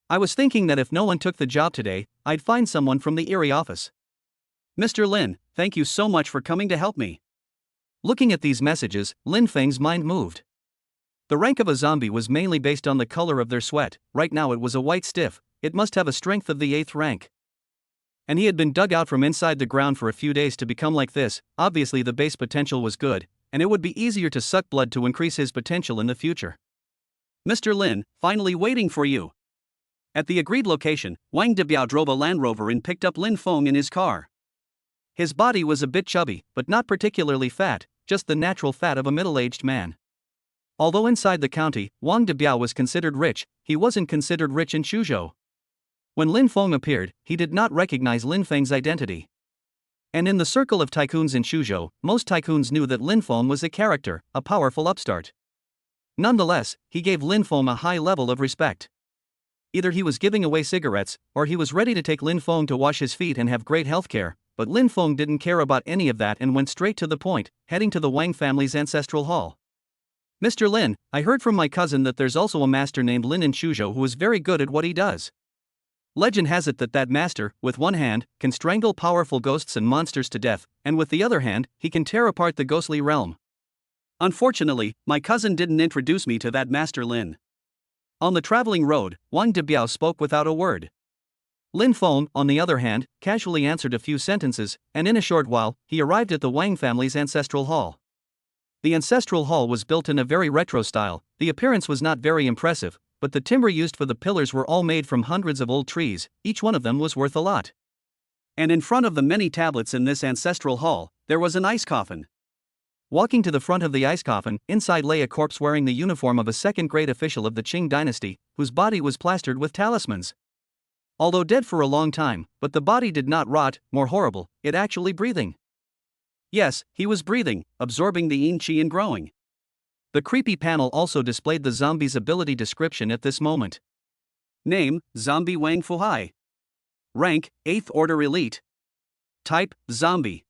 I was thinking that if no one took the job today, I'd find someone from the Erie office. Mr. Lin, thank you so much for coming to help me. Looking at these messages, Lin Feng's mind moved. The rank of a zombie was mainly based on the color of their sweat. Right now it was a white stiff, it must have a strength of the 8th rank. And he had been dug out from inside the ground for a few days to become like this. Obviously the base potential was good, and it would be easier to suck blood to increase his potential in the future. Mr. Lin, finally waiting for you. At the agreed location, Wang Debiao drove a Land Rover and picked up Lin Feng in his car. His body was a bit chubby, but not particularly fat, just the natural fat of a middle-aged man. Although inside the county, Wang Debiao was considered rich, he wasn't considered rich in Suzhou. When Lin Feng appeared, he did not recognize Lin Feng's identity. And in the circle of tycoons in Suzhou, most tycoons knew that Lin Feng was a character, a powerful upstart. Nonetheless, he gave Lin Feng a high level of respect. Either he was giving away cigarettes, or he was ready to take Lin Feng to wash his feet and have great healthcare, but Lin Feng didn't care about any of that and went straight to the point, heading to the Wang family's ancestral hall. Mr. Lin, I heard from my cousin that there's also a master named Lin in Suzhou who is very good at what he does. Legend has it that master, with one hand, can strangle powerful ghosts and monsters to death, and with the other hand, he can tear apart the ghostly realm. Unfortunately, my cousin didn't introduce me to that master Lin. On the traveling road, Wang Debiao spoke without a word. Lin Feng, on the other hand, casually answered a few sentences, and in a short while, he arrived at the Wang family's ancestral hall. The ancestral hall was built in a very retro style. The appearance was not very impressive, but the timber used for the pillars were all made from hundreds of old trees, each one of them was worth a lot. And in front of the many tablets in this ancestral hall, there was an ice coffin. Walking to the front of the ice coffin, inside lay a corpse wearing the uniform of a second-grade official of the Qing dynasty, whose body was plastered with talismans. Although dead for a long time, but the body did not rot, more horrible, it actually breathing. Yes, he was breathing, absorbing the yin qi and growing. The creepy panel also displayed the zombie's ability description at this moment. Name, Zombie Wang Fuhai. Rank, 8th Order Elite. Type, Zombie.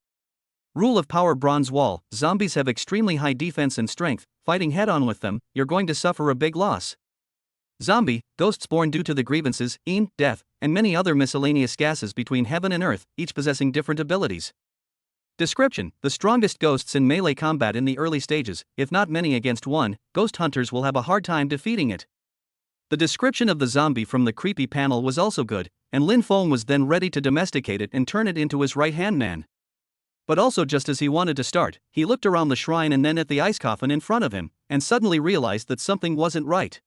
Rule of Power Bronze Wall, zombies have extremely high defense and strength, fighting head-on with them, you're going to suffer a big loss. Zombie, ghosts born due to the grievances, death, and many other miscellaneous gases between heaven and earth, each possessing different abilities. Description: the strongest ghosts in melee combat in the early stages, if not many against one, ghost hunters will have a hard time defeating it. The description of the zombie from the creepy panel was also good, and Lin Feng was then ready to domesticate it and turn it into his right-hand man. But also just as he wanted to start, he looked around the shrine and then at the ice coffin in front of him, and suddenly realized that something wasn't right.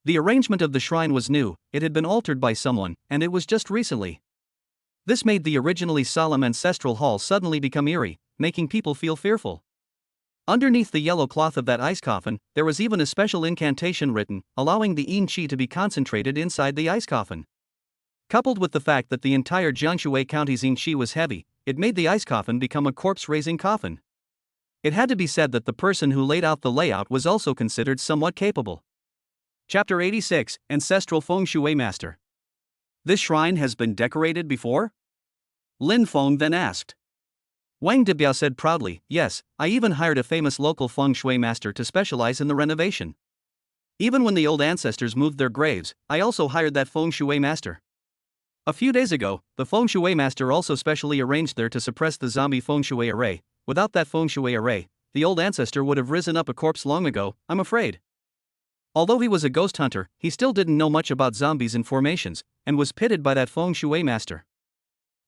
The arrangement of the shrine was new, it had been altered by someone, and it was just recently. This made the originally solemn ancestral hall suddenly become eerie, making people feel fearful. Underneath the yellow cloth of that ice coffin, there was even a special incantation written, allowing the yin qi to be concentrated inside the ice coffin. Coupled with the fact that the entire Jiangshui County's Qi was heavy, it made the ice coffin become a corpse-raising coffin. It had to be said that the person who laid out the layout was also considered somewhat capable. Chapter 86, Ancestral Feng Shui Master. This shrine has been decorated before? Lin Feng then asked. Wang Debiao said proudly, yes, I even hired a famous local feng shui master to specialize in the renovation. Even when the old ancestors moved their graves, I also hired that feng shui master. A few days ago, the feng shui master also specially arranged there to suppress the zombie feng shui array. Without that feng shui array, the old ancestor would have risen up a corpse long ago, I'm afraid. Although he was a ghost hunter, he still didn't know much about zombies and formations, and was pitted by that feng shui master.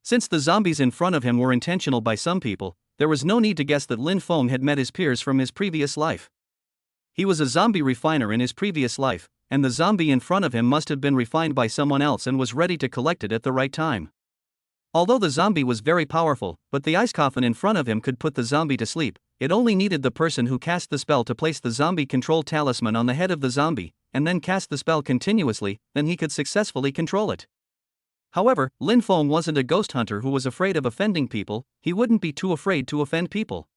Since the zombies in front of him were intentional by some people, there was no need to guess that Lin Feng had met his peers from his previous life. He was a zombie refiner in his previous life, and the zombie in front of him must have been refined by someone else and was ready to collect it at the right time. Although the zombie was very powerful, but the ice coffin in front of him could put the zombie to sleep, it only needed the person who cast the spell to place the zombie control talisman on the head of the zombie, and then cast the spell continuously, then he could successfully control it. However, Lin Feng wasn't a ghost hunter who was afraid of offending people, he wouldn't be too afraid to offend people.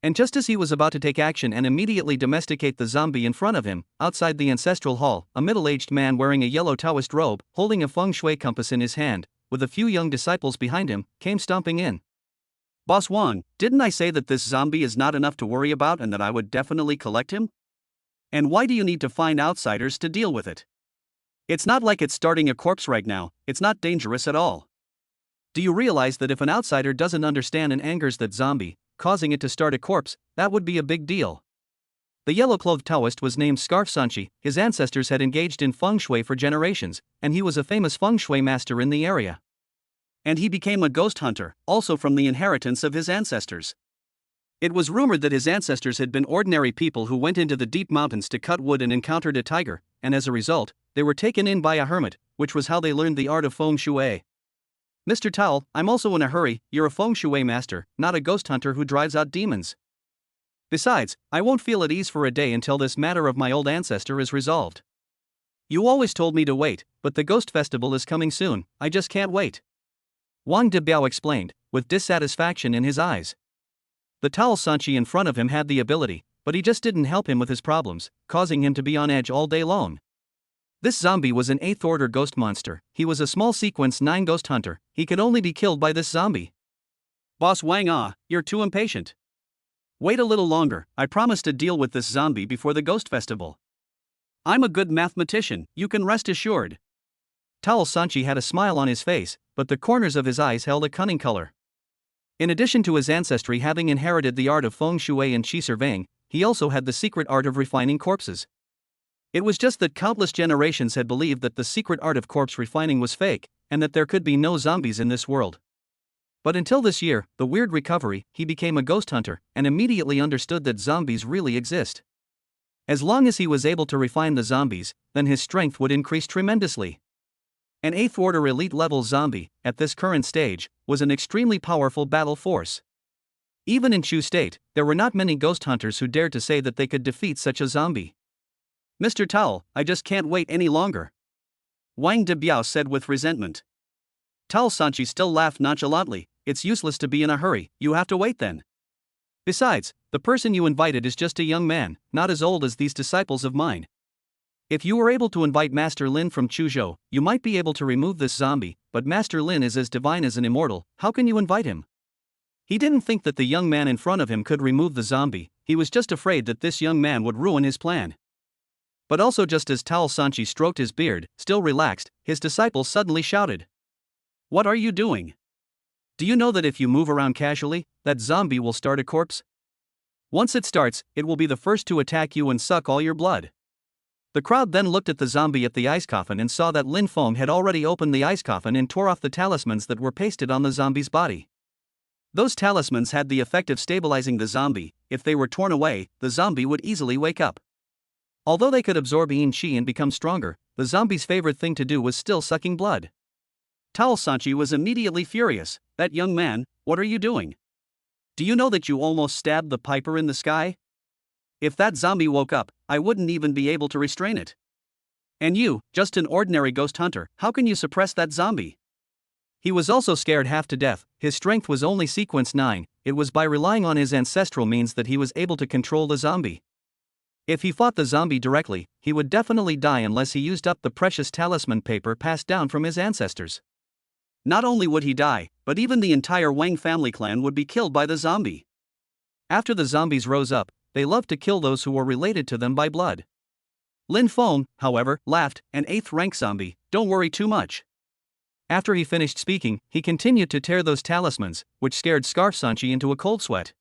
And just as he was about to take action and immediately domesticate the zombie in front of him, outside the ancestral hall, a middle-aged man wearing a yellow Taoist robe, holding a feng shui compass in his hand, with a few young disciples behind him, came stomping in. Boss Wang, didn't I say that this zombie is not enough to worry about and that I would definitely collect him? And why do you need to find outsiders to deal with it? It's not like it's starting a corpse right now, it's not dangerous at all. Do you realize that if an outsider doesn't understand and angers that zombie, causing it to start a corpse, that would be a big deal? The yellow-clothed Taoist was named Scarf Sanchi, his ancestors had engaged in feng shui for generations, and he was a famous feng shui master in the area. And he became a ghost hunter, also from the inheritance of his ancestors. It was rumored that his ancestors had been ordinary people who went into the deep mountains to cut wood and encountered a tiger, and as a result, they were taken in by a hermit, which was how they learned the art of feng shui. Mr. Towel, I'm also in a hurry, you're a feng shui master, not a ghost hunter who drives out demons. Besides, I won't feel at ease for a day until this matter of my old ancestor is resolved. You always told me to wait, but the ghost festival is coming soon, I just can't wait. Wang Debiao explained, with dissatisfaction in his eyes. The Towel Sanchi in front of him had the ability, but he just didn't help him with his problems, causing him to be on edge all day long. This zombie was an 8th order ghost monster, he was a small sequence 9 ghost hunter, he could only be killed by this zombie. Boss Wang you're too impatient. Wait a little longer, I promise to deal with this zombie before the ghost festival. I'm a good mathematician, you can rest assured. Towel Sanchi had a smile on his face, but the corners of his eyes held a cunning color. In addition to his ancestry having inherited the art of feng shui and qi surveying, he also had the secret art of refining corpses. It was just that countless generations had believed that the secret art of corpse refining was fake, and that there could be no zombies in this world. But until this year, the weird recovery, he became a ghost hunter, and immediately understood that zombies really exist. As long as he was able to refine the zombies, then his strength would increase tremendously. An 8th order elite level zombie, at this current stage, was an extremely powerful battle force. Even in Chu State, there were not many ghost hunters who dared to say that they could defeat such a zombie. Mr. Towel, I just can't wait any longer. Wang Debiao said with resentment. Towel Sanchi still laughed nonchalantly, it's useless to be in a hurry, you have to wait then. Besides, the person you invited is just a young man, not as old as these disciples of mine. If you were able to invite Master Lin from Chuzhou, you might be able to remove this zombie, but Master Lin is as divine as an immortal, how can you invite him? He didn't think that the young man in front of him could remove the zombie, he was just afraid that this young man would ruin his plan. But also just as Towel Sanchi stroked his beard, still relaxed, his disciple suddenly shouted. What are you doing? Do you know that if you move around casually, that zombie will start a corpse? Once it starts, it will be the first to attack you and suck all your blood. The crowd then looked at the zombie at the ice coffin and saw that Lin Feng had already opened the ice coffin and tore off the talismans that were pasted on the zombie's body. Those talismans had the effect of stabilizing the zombie, if they were torn away, the zombie would easily wake up. Although they could absorb yin qi and become stronger, the zombie's favorite thing to do was still sucking blood. Towel Sanchi was immediately furious, that young man, what are you doing? Do you know that you almost stabbed the piper in the sky? If that zombie woke up, I wouldn't even be able to restrain it. And you, just an ordinary ghost hunter, how can you suppress that zombie? He was also scared half to death. His strength was only sequence 9, it was by relying on his ancestral means that he was able to control the zombie. If he fought the zombie directly, he would definitely die unless he used up the precious talisman paper passed down from his ancestors. Not only would he die, but even the entire Wang family clan would be killed by the zombie. After the zombies rose up, they loved to kill those who were related to them by blood. Lin Feng, however, laughed, an 8th rank zombie, don't worry too much. After he finished speaking, he continued to tear those talismans, which scared Scarf Sanchi into a cold sweat.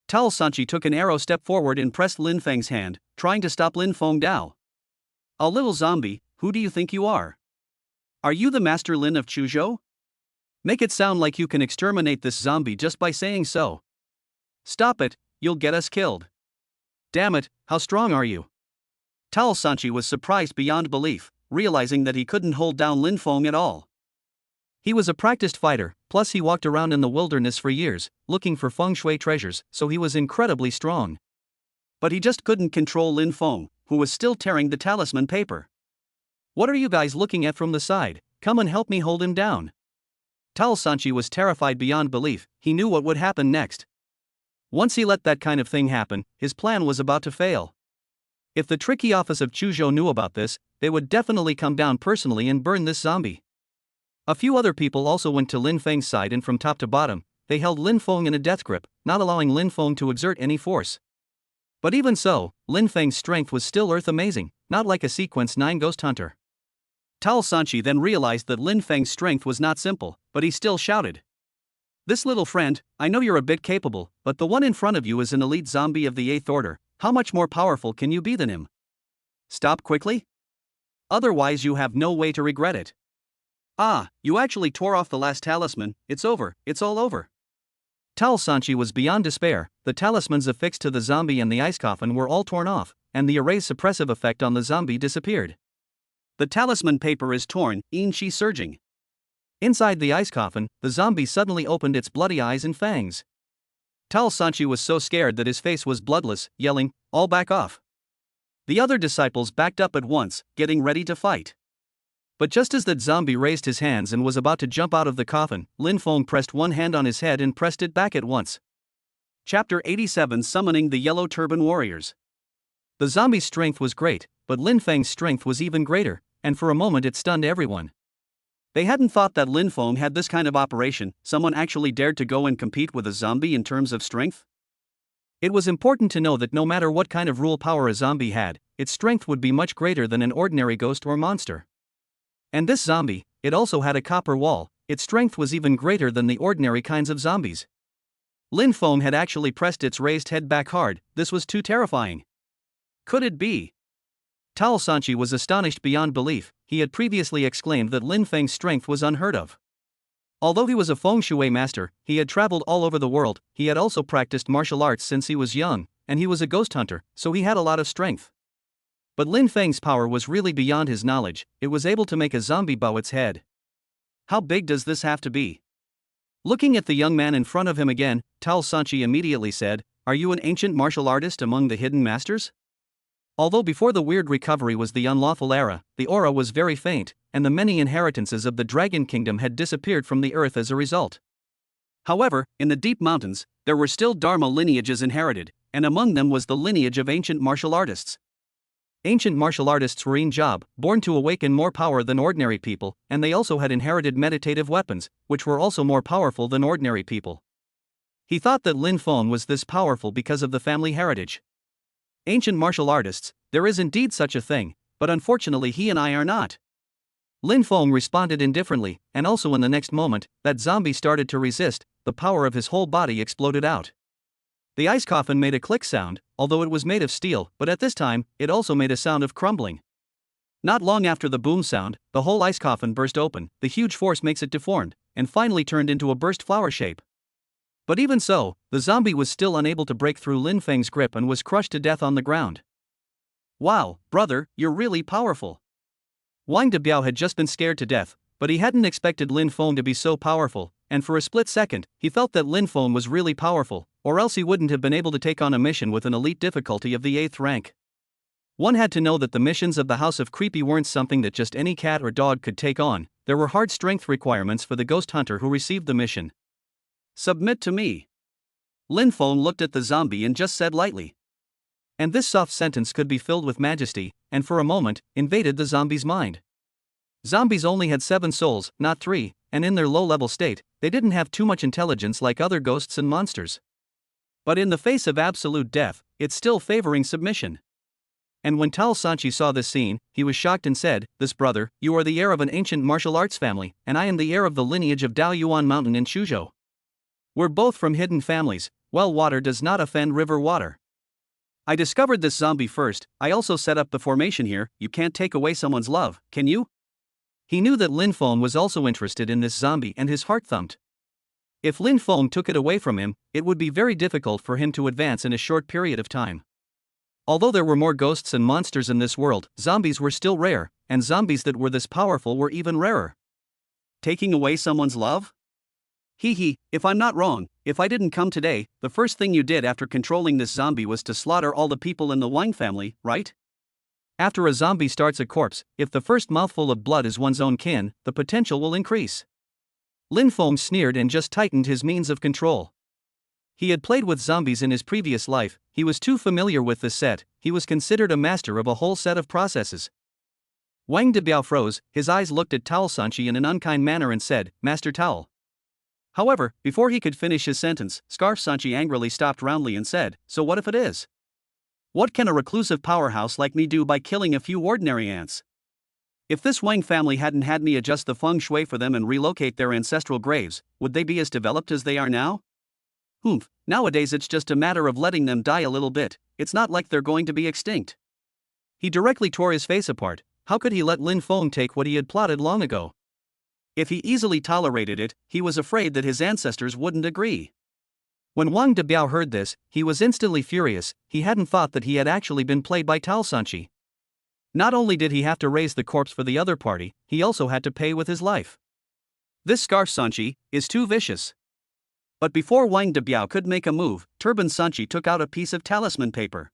Towel Sanchi took an arrow step forward and pressed Lin Feng's hand, trying to stop Lin Feng Dao. A little zombie, who do you think you are? Are you the Master Lin of Chuzhou? Make it sound like you can exterminate this zombie just by saying so. Stop it, you'll get us killed. Damn it, how strong are you? Towel Sanchi was surprised beyond belief, realizing that he couldn't hold down Lin Feng at all. He was a practiced fighter, plus he walked around in the wilderness for years, looking for feng shui treasures, so he was incredibly strong. But he just couldn't control Lin Feng, who was still tearing the talisman paper. What are you guys looking at from the side? Come and help me hold him down. Towel Sanchi was terrified beyond belief, he knew what would happen next. Once he let that kind of thing happen, his plan was about to fail. If the tricky office of Chuzhou knew about this, they would definitely come down personally and burn this zombie. A few other people also went to Lin Feng's side, and from top to bottom, they held Lin Feng in a death grip, not allowing Lin Feng to exert any force. But even so, Lin Feng's strength was still earth amazing, not like a sequence 9 ghost hunter. Towel Sanchi then realized that Lin Feng's strength was not simple, but he still shouted. This little friend, I know you're a bit capable, but the one in front of you is an elite zombie of the 8th order, how much more powerful can you be than him? Stop quickly? Otherwise you have no way to regret it. Ah, you actually tore off the last talisman, it's over, it's all over. Towel Sanchi was beyond despair, the talismans affixed to the zombie and the ice coffin were all torn off, and the array's suppressive effect on the zombie disappeared. The talisman paper is torn, Yin-Chi surging. Inside the ice coffin, the zombie suddenly opened its bloody eyes and fangs. Towel Sanchi was so scared that his face was bloodless, yelling, all back off. The other disciples backed up at once, getting ready to fight. But just as that zombie raised his hands and was about to jump out of the coffin, Lin Feng pressed one hand on his head and pressed it back at once. Chapter 87, Summoning the Yellow Turban Warriors. The zombie's strength was great, but Lin Feng's strength was even greater, and for a moment it stunned everyone. They hadn't thought that Lin Feng had this kind of operation, someone actually dared to go and compete with a zombie in terms of strength? It was important to know that no matter what kind of rule power a zombie had, its strength would be much greater than an ordinary ghost or monster. And this zombie, it also had a copper wall, its strength was even greater than the ordinary kinds of zombies. Lin Feng had actually pressed its raised head back hard, this was too terrifying. Could it be? Towel Sanchi was astonished beyond belief, he had previously exclaimed that Lin Feng's strength was unheard of. Although he was a feng shui master, he had traveled all over the world, he had also practiced martial arts since he was young, and he was a ghost hunter, so he had a lot of strength. But Lin Feng's power was really beyond his knowledge, it was able to make a zombie bow its head. How big does this have to be? Looking at the young man in front of him again, Towel Sanchi immediately said, are you an ancient martial artist among the hidden masters? Although before the weird recovery was the unlawful era, the aura was very faint, and the many inheritances of the Dragon Kingdom had disappeared from the earth as a result. However, in the deep mountains, there were still Dharma lineages inherited, and among them was the lineage of ancient martial artists. Ancient martial artists were in job, born to awaken more power than ordinary people, and they also had inherited meditative weapons, which were also more powerful than ordinary people. He thought that Lin Feng was this powerful because of the family heritage. Ancient martial artists, there is indeed such a thing, but unfortunately he and I are not. Lin Feng responded indifferently, and also in the next moment, that zombie started to resist, the power of his whole body exploded out. The ice coffin made a click sound, although it was made of steel, but at this time, it also made a sound of crumbling. Not long after the boom sound, the whole ice coffin burst open, the huge force makes it deformed, and finally turned into a burst flower shape. But even so, the zombie was still unable to break through Lin Feng's grip and was crushed to death on the ground. Wow, brother, you're really powerful. Wang Debiao had just been scared to death, but he hadn't expected Lin Feng to be so powerful, and for a split second, he felt that Lin Feng was really powerful, or else he wouldn't have been able to take on a mission with an elite difficulty of the 8th rank. One had to know that the missions of the House of Creepy weren't something that just any cat or dog could take on. There were hard strength requirements for the ghost hunter who received the mission. "Submit to me." Lin Feng looked at the zombie and just said lightly. And this soft sentence could be filled with majesty, and for a moment, invaded the zombie's mind. Zombies only had 7 souls, not 3, and in their low-level state, they didn't have too much intelligence like other ghosts and monsters. But in the face of absolute death, it's still favoring submission. And when Tao Sanchi saw this scene, he was shocked and said, "This brother, you are the heir of an ancient martial arts family, and I am the heir of the lineage of Dao Yuan Mountain in Suzhou. We're both from hidden families. Well water does not offend river water. I discovered this zombie first, I also set up the formation here. You can't take away someone's love, can you?" He knew that Lin Feng was also interested in this zombie and his heart thumped. If Lin Feng took it away from him, it would be very difficult for him to advance in a short period of time. Although there were more ghosts and monsters in this world, zombies were still rare, and zombies that were this powerful were even rarer. Taking away someone's love? If I'm not wrong, if I didn't come today, the first thing you did after controlling this zombie was to slaughter all the people in the Wang family, right? After a zombie starts a corpse, if the first mouthful of blood is one's own kin, the potential will increase. Lin Feng sneered and just tightened his means of control. He had played with zombies in his previous life, he was too familiar with this set, he was considered a master of a whole set of processes. Wang Debiao froze, his eyes looked at Tao Sanchi in an unkind manner and said, "Master Tao." However, before he could finish his sentence, Scarf Sanchi angrily stopped roundly and said, "So what if it is? What can a reclusive powerhouse like me do by killing a few ordinary ants? If this Wang family hadn't had me adjust the feng shui for them and relocate their ancestral graves, would they be as developed as they are now? Nowadays it's just a matter of letting them die a little bit, it's not like they're going to be extinct." He directly tore his face apart. How could he let Lin Feng take what he had plotted long ago? If he easily tolerated it, he was afraid that his ancestors wouldn't agree. When Wang Debiao heard this, he was instantly furious. He hadn't thought that he had actually been played by Tao Sanchi. Not only did he have to raise the corpse for the other party, he also had to pay with his life. This Scarf Sanchi is too vicious. But before Wang Debiao could make a move, Turban Sanchi took out a piece of talisman paper.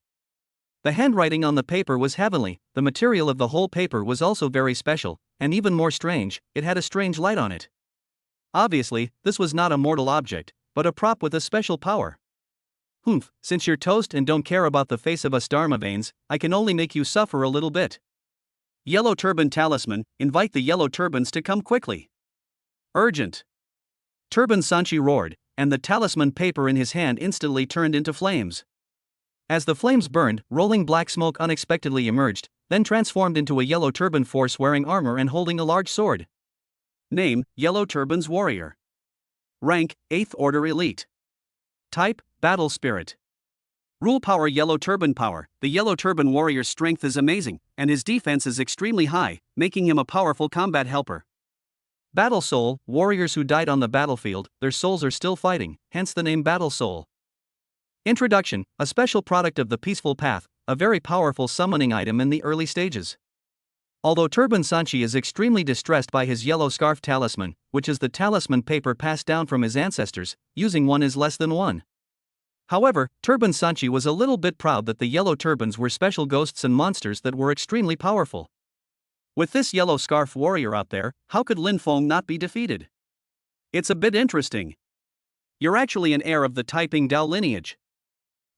The handwriting on the paper was heavenly, the material of the whole paper was also very special, and even more strange, it had a strange light on it. Obviously, this was not a mortal object, but a prop with a special power. Since you're toast and don't care about the face of us Dharma veins, I can only make you suffer a little bit. Yellow Turban Talisman, invite the yellow turbans to come quickly. Urgent. Turban Sanchi roared, and the talisman paper in his hand instantly turned into flames. As the flames burned, rolling black smoke unexpectedly emerged, then transformed into a yellow turban force wearing armor and holding a large sword. Name, Yellow Turban's Warrior. Rank, 8th Order Elite. Type, Battle Spirit. Rule power Yellow Turban power. The Yellow Turban Warrior's strength is amazing, and his defense is extremely high, making him a powerful combat helper. Battle Soul, warriors who died on the battlefield, their souls are still fighting, hence the name Battle Soul. Introduction, a special product of the Peaceful Path, a very powerful summoning item in the early stages. Although Turban Sanchi is extremely distressed by his yellow scarf talisman, which is the talisman paper passed down from his ancestors, using one is less than one. However, Turban Sanchi was a little bit proud that the yellow turbans were special ghosts and monsters that were extremely powerful. With this yellow scarf warrior out there, how could Lin Feng not be defeated? It's a bit interesting. You're actually an heir of the Taiping Dao lineage.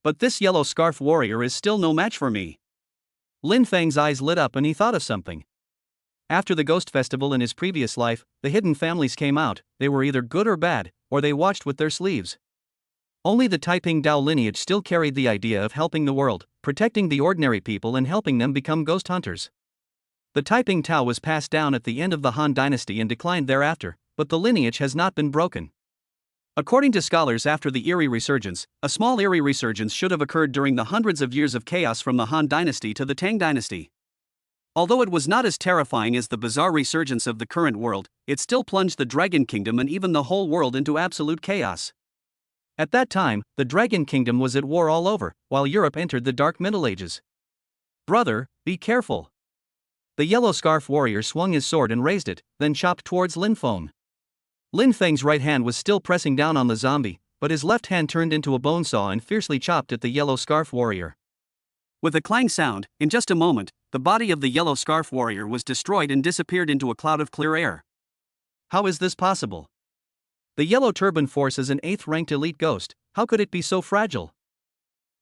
But this yellow scarf warrior is still no match for me. Lin Feng's eyes lit up and he thought of something. After the ghost festival in his previous life, the hidden families came out, they were either good or bad, or they watched with their sleeves. Only the Taiping Dao lineage still carried the idea of helping the world, protecting the ordinary people and helping them become ghost hunters. The Taiping Tao was passed down at the end of the Han Dynasty and declined thereafter, but the lineage has not been broken. According to scholars, after the Eerie Resurgence, a small Eerie Resurgence should have occurred during the hundreds of years of chaos from the Han Dynasty to the Tang Dynasty. Although it was not as terrifying as the bizarre resurgence of the current world, it still plunged the Dragon Kingdom and even the whole world into absolute chaos. At that time, the Dragon Kingdom was at war all over, while Europe entered the Dark Middle Ages. Brother, be careful. The yellow scarf warrior swung his sword and raised it, then chopped towards Lin Feng. Lin Feng's right hand was still pressing down on the zombie, but his left hand turned into a bone saw and fiercely chopped at the yellow scarf warrior. With a clang sound, in just a moment, the body of the yellow scarf warrior was destroyed and disappeared into a cloud of clear air. How is this possible? The yellow turban force is an 8th ranked elite ghost, how could it be so fragile?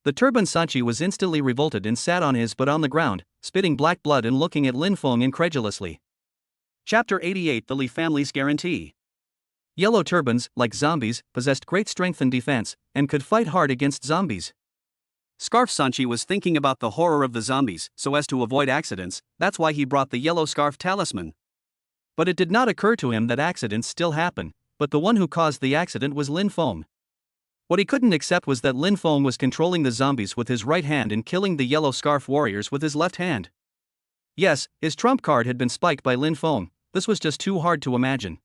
The turban Sanchi was instantly revolted and sat on his butt on the ground, spitting black blood and looking at Lin Feng incredulously. Chapter 88 The Li Family's Guarantee. Yellow turbans, like zombies, possessed great strength and defense, and could fight hard against zombies. Scarf Sanchi was thinking about the horror of the zombies, so as to avoid accidents, that's why he brought the yellow scarf talisman. But it did not occur to him that accidents still happen, but the one who caused the accident was Lin Feng. What he couldn't accept was that Lin Feng was controlling the zombies with his right hand and killing the yellow scarf warriors with his left hand. Yes, his trump card had been spiked by Lin Feng, this was just too hard to imagine.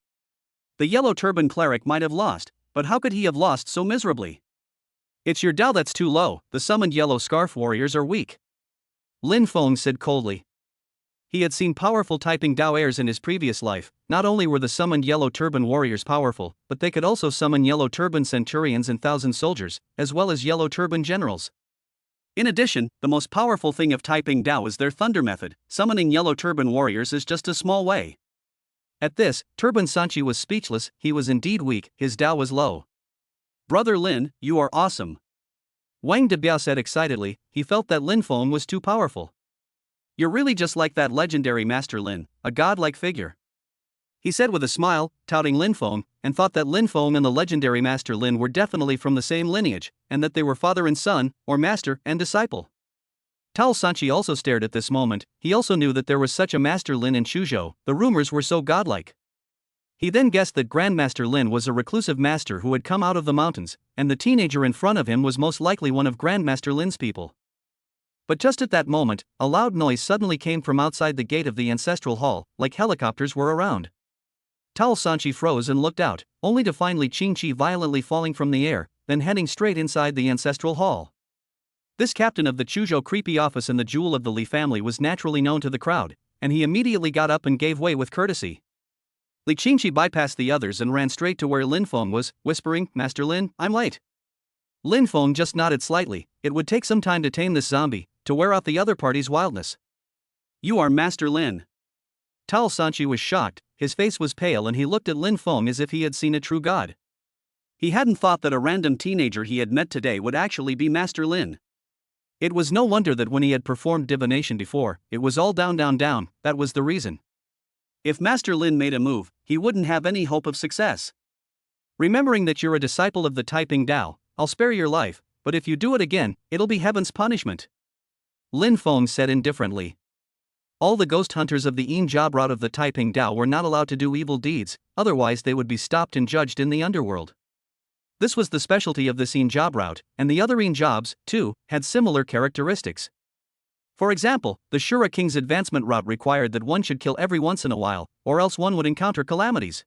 The yellow turban cleric might have lost, but how could he have lost so miserably? It's your Dao that's too low, the summoned yellow scarf warriors are weak. Lin Feng said coldly. He had seen powerful typing Dao heirs in his previous life. Not only were the summoned yellow turban warriors powerful, but they could also summon yellow turban centurions and 1,000 soldiers, as well as yellow turban generals. In addition, the most powerful thing of typing Dao is their thunder method. Summoning yellow turban warriors is just a small way. At this, Turban Sanchi was speechless, he was indeed weak, his Dao was low. Brother Lin, you are awesome. Wang Debiao said excitedly, he felt that Lin Feng was too powerful. You're really just like that legendary Master Lin, a godlike figure. He said with a smile, touting Lin Feng, and thought that Lin Feng and the legendary Master Lin were definitely from the same lineage, and that they were father and son, or master and disciple. Tao Sanchi also stared at this moment, he also knew that there was such a Master Lin in Chuzhou, the rumors were so godlike. He then guessed that Grandmaster Lin was a reclusive master who had come out of the mountains, and the teenager in front of him was most likely one of Grandmaster Lin's people. But just at that moment, a loud noise suddenly came from outside the gate of the ancestral hall, like helicopters were around. Tao Sanchi froze and looked out, only to find Li Qingqi violently falling from the air, then heading straight inside the ancestral hall. This captain of the Chuzhou creepy office and the jewel of the Li family was naturally known to the crowd, and he immediately got up and gave way with courtesy. Li Qingqi bypassed the others and ran straight to where Lin Feng was, whispering, Master Lin, I'm late. Lin Feng just nodded slightly, it would take some time to tame this zombie, to wear out the other party's wildness. You are Master Lin. Tao Sanchi was shocked, his face was pale and he looked at Lin Feng as if he had seen a true god. He hadn't thought that a random teenager he had met today would actually be Master Lin. It was no wonder that when he had performed divination before, it was all down, that was the reason. If Master Lin made a move, he wouldn't have any hope of success. Remembering that you're a disciple of the Taiping Dao, I'll spare your life, but if you do it again, it'll be heaven's punishment. Lin Feng said indifferently. All the ghost hunters of the Yin Job route of the Taiping Dao were not allowed to do evil deeds, otherwise they would be stopped and judged in the underworld. This was the specialty of this Yin Job route, and the other Yin Jobs, too, had similar characteristics. For example, the Shura King's advancement route required that one should kill every once in a while, or else one would encounter calamities.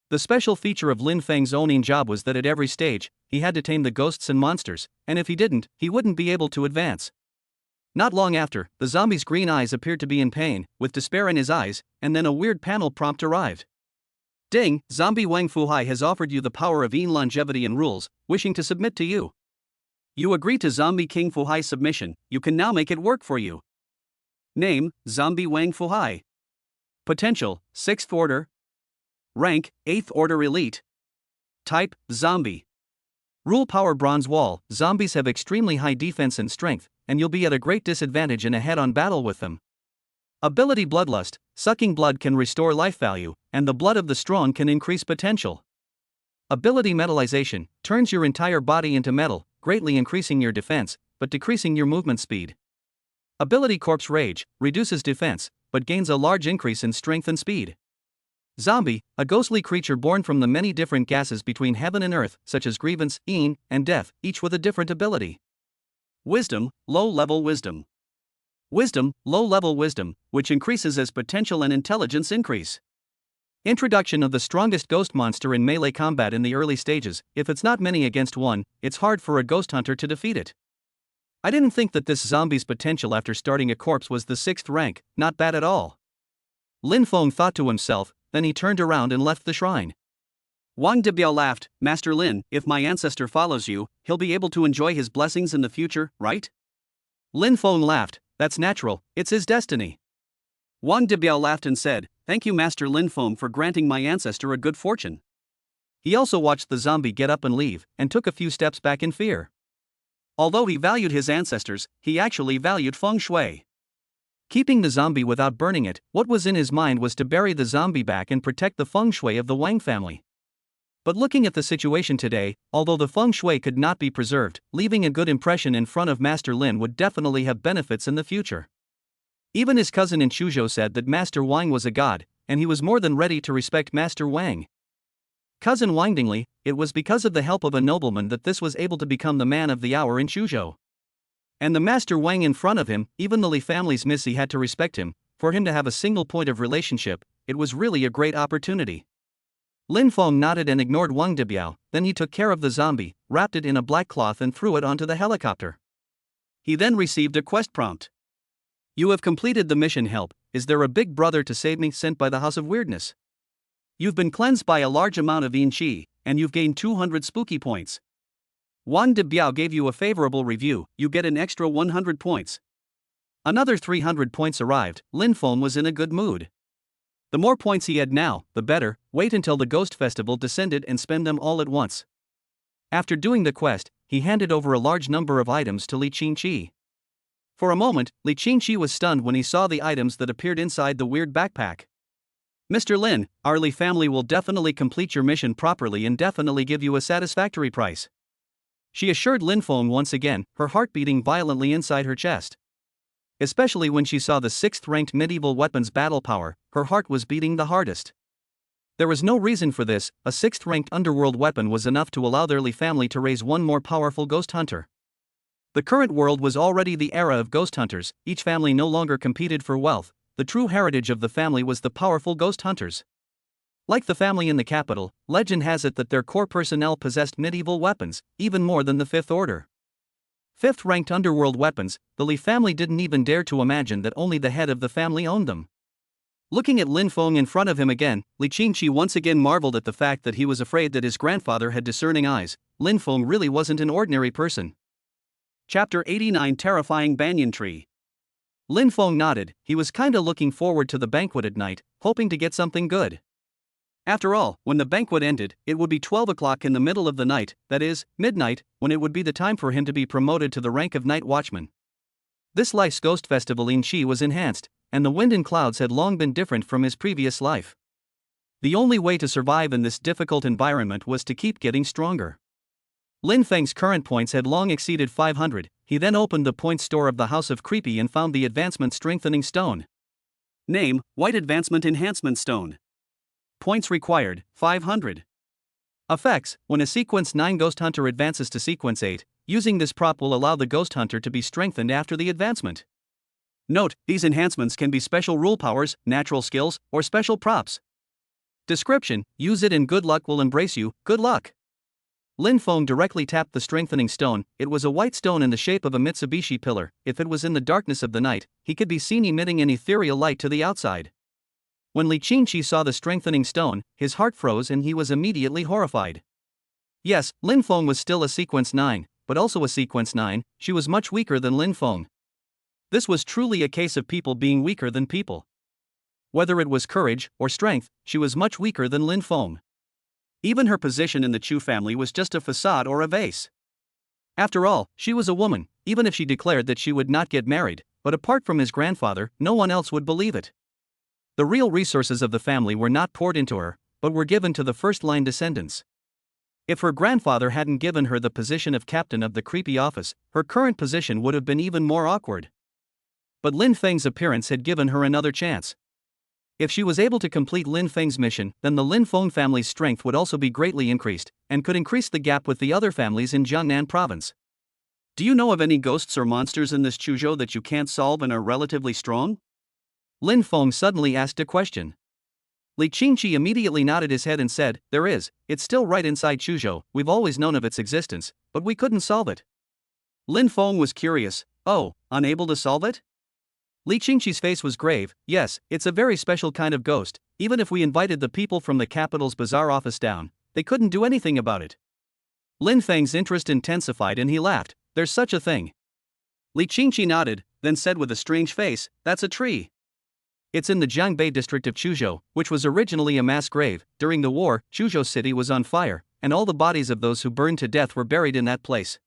The special feature of Lin Feng's own Yin Job was that at every stage, he had to tame the ghosts and monsters, and if he didn't, he wouldn't be able to advance. Not long after, the zombie's green eyes appeared to be in pain, with despair in his eyes, and then a weird panel prompt arrived. Ding, zombie Wang Fuhai has offered you the power of Yin longevity and rules, wishing to submit to you. You agree to Zombie King Fuhai's submission, you can now make it work for you. Name, Zombie Wang Fuhai. Potential, 6th Order. Rank, 8th Order Elite. Type, Zombie. Rule power Bronze Wall, zombies have extremely high defense and strength, and you'll be at a great disadvantage in a head-on battle with them. Ability Bloodlust, sucking blood can restore life value, and the blood of the strong can increase potential. Ability Metallization, turns your entire body into metal, greatly increasing your defense, but decreasing your movement speed. Ability Corpse Rage, reduces defense, but gains a large increase in strength and speed. Zombie, a ghostly creature born from the many different gases between heaven and earth, such as grievance, Yin, and death, each with a different ability. Wisdom, low-level wisdom. Wisdom, low-level wisdom, which increases as potential and intelligence increase. Introduction of the strongest ghost monster in melee combat in the early stages. If it's not many against one, it's hard for a ghost hunter to defeat it. I didn't think that this zombie's potential after starting a corpse was the 6th rank, not bad at all. Lin Feng thought to himself, then he turned around and left the shrine. Wang Debiao laughed, Master Lin, if my ancestor follows you, he'll be able to enjoy his blessings in the future, right? Lin Feng laughed. That's natural, it's his destiny. Wang Debiao laughed and said, "Thank you, Master Lin Feng, for granting my ancestor a good fortune." He also watched the zombie get up and leave, and took a few steps back in fear. Although he valued his ancestors, he actually valued feng shui. Keeping the zombie without burning it, what was in his mind was to bury the zombie back and protect the feng shui of the Wang family. But looking at the situation today, although the feng shui could not be preserved, leaving a good impression in front of Master Lin would definitely have benefits in the future. Even his cousin in Chuzhou said that Master Wang was a god, and he was more than ready to respect Master Wang. Cousin Wangdingly, it was because of the help of a nobleman that this was able to become the man of the hour in Chuzhou. And the Master Wang in front of him, even the Li family's Missy had to respect him. For him to have a single point of relationship, it was really a great opportunity. Lin Feng nodded and ignored Wang Debiao, then he took care of the zombie, wrapped it in a black cloth and threw it onto the helicopter. He then received a quest prompt. "You have completed the mission. Help, is there a big brother to save me sent by the House of Weirdness? You've been cleansed by a large amount of yin qi, and you've gained 200 spooky points. Wang Debiao gave you a favorable review, you get an extra 100 points. Another 300 points arrived. Lin Feng was in a good mood. The more points he had now, the better. Wait until the Ghost Festival descended and spend them all at once. After doing the quest, he handed over a large number of items to Li Qingqi. For a moment, Li Qingqi was stunned when he saw the items that appeared inside the weird backpack. "Mr. Lin, our Li family will definitely complete your mission properly and definitely give you a satisfactory price," she assured Lin Feng once again, her heart beating violently inside her chest. Especially when she saw the 6th-ranked medieval weapons battle power, her heart was beating the hardest. There was no reason for this, a 6th-ranked underworld weapon was enough to allow their Li family to raise one more powerful ghost hunter. The current world was already the era of ghost hunters, each family no longer competed for wealth, the true heritage of the family was the powerful ghost hunters. Like the family in the capital, legend has it that their core personnel possessed medieval weapons, even more than the 5th Order. 5th-ranked underworld weapons, the Li family didn't even dare to imagine that only the head of the family owned them. Looking at Lin Feng in front of him again, Li Qingqi once again marveled at the fact that he was afraid that his grandfather had discerning eyes. Lin Feng really wasn't an ordinary person. Chapter 89, Terrifying Banyan Tree. Lin Feng nodded, he was kinda looking forward to the banquet at night, hoping to get something good. After all, when the banquet ended, it would be 12 o'clock in the middle of the night, that is, midnight, when it would be the time for him to be promoted to the rank of night watchman. This life's ghost festival in Qi was enhanced, and the wind and clouds had long been different from his previous life. The only way to survive in this difficult environment was to keep getting stronger. Lin Feng's current points had long exceeded 500, he then opened the points store of the House of Creepy and found the Advancement Strengthening Stone. Name, White Advancement Enhancement Stone. Points required, 500. Effects, when a Sequence 9 Ghost Hunter advances to Sequence 8, using this prop will allow the Ghost Hunter to be strengthened after the advancement. Note, these enhancements can be special rule powers, natural skills, or special props. Description, use it and good luck will embrace you, good luck. Lin Feng directly tapped the strengthening stone, it was a white stone in the shape of a Mitsubishi pillar, if it was in the darkness of the night, he could be seen emitting an ethereal light to the outside. When Li Qingqi saw the strengthening stone, his heart froze and he was immediately horrified. Yes, Lin Feng was still a Sequence 9, but also a Sequence 9, she was much weaker than Lin Feng. This was truly a case of people being weaker than people. Whether it was courage or strength, she was much weaker than Lin Feng. Even her position in the Chu family was just a facade or a vase. After all, she was a woman, even if she declared that she would not get married, but apart from his grandfather, no one else would believe it. The real resources of the family were not poured into her, but were given to the first-line descendants. If her grandfather hadn't given her the position of captain of the creepy office, her current position would have been even more awkward. But Lin Feng's appearance had given her another chance. If she was able to complete Lin Feng's mission, then the Lin Feng family's strength would also be greatly increased, and could increase the gap with the other families in Jiangnan province. Do you know of any ghosts or monsters in this Chuzhou that you can't solve and are relatively strong? Lin Feng suddenly asked a question. Li Qingqi immediately nodded his head and said, there is, it's still right inside Chuzhou, we've always known of its existence, but we couldn't solve it. Lin Feng was curious, oh, unable to solve it? Li Qingqi's face was grave, yes, it's a very special kind of ghost, even if we invited the people from the capital's bazaar office down, they couldn't do anything about it. Lin Feng's interest intensified and he laughed, there's such a thing. Li Qingqi nodded, then said with a strange face, "That's a tree. It's in the Jiangbei district of Chuzhou, which was originally a mass grave. During the war, Chuzhou city was on fire, and all the bodies of those who burned to death were buried in that place.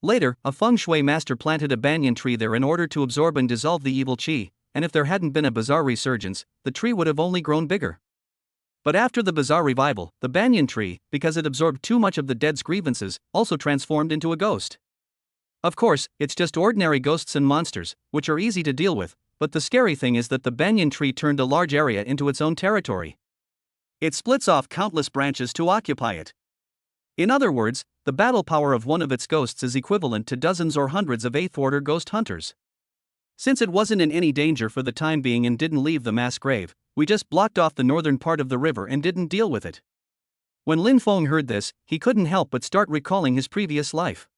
Later, a feng shui master planted a banyan tree there in order to absorb and dissolve the evil qi, and if there hadn't been a bizarre resurgence, the tree would have only grown bigger. But after the bizarre revival, the banyan tree, because it absorbed too much of the dead's grievances, also transformed into a ghost. Of course, it's just ordinary ghosts and monsters, which are easy to deal with, but the scary thing is that the banyan tree turned a large area into its own territory. It splits off countless branches to occupy it. In other words, the battle power of one of its ghosts is equivalent to dozens or hundreds of 8th order ghost hunters. Since it wasn't in any danger for the time being and didn't leave the mass grave, we just blocked off the northern part of the river and didn't deal with it. When Lin Feng heard this, he couldn't help but start recalling his previous life.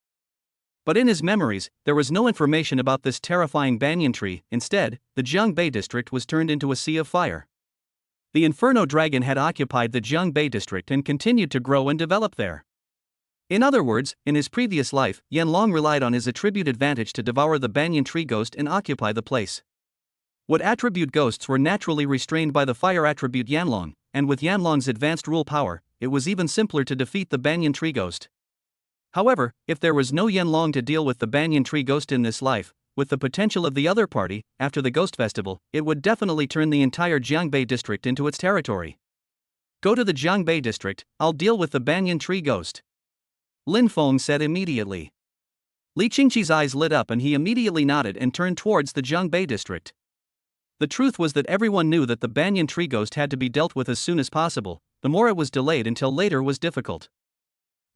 But in his memories, there was no information about this terrifying banyan tree. Instead, the Jiangbei district was turned into a sea of fire. The Inferno Dragon had occupied the Jiangbei district and continued to grow and develop there. In other words, in his previous life, Yanlong relied on his attribute advantage to devour the banyan tree ghost and occupy the place. What attribute ghosts were naturally restrained by the fire attribute Yanlong, and with Yanlong's advanced rule power, it was even simpler to defeat the banyan tree ghost. However, if there was no Yanlong to deal with the banyan tree ghost in this life, with the potential of the other party, after the ghost festival, it would definitely turn the entire Jiangbei district into its territory. Go to the Jiangbei district, I'll deal with the banyan tree ghost, Lin Feng said immediately. Li Qingqi's eyes lit up and he immediately nodded and turned towards the Jiangbei district. The truth was that everyone knew that the banyan tree ghost had to be dealt with as soon as possible. The more it was delayed until later was difficult.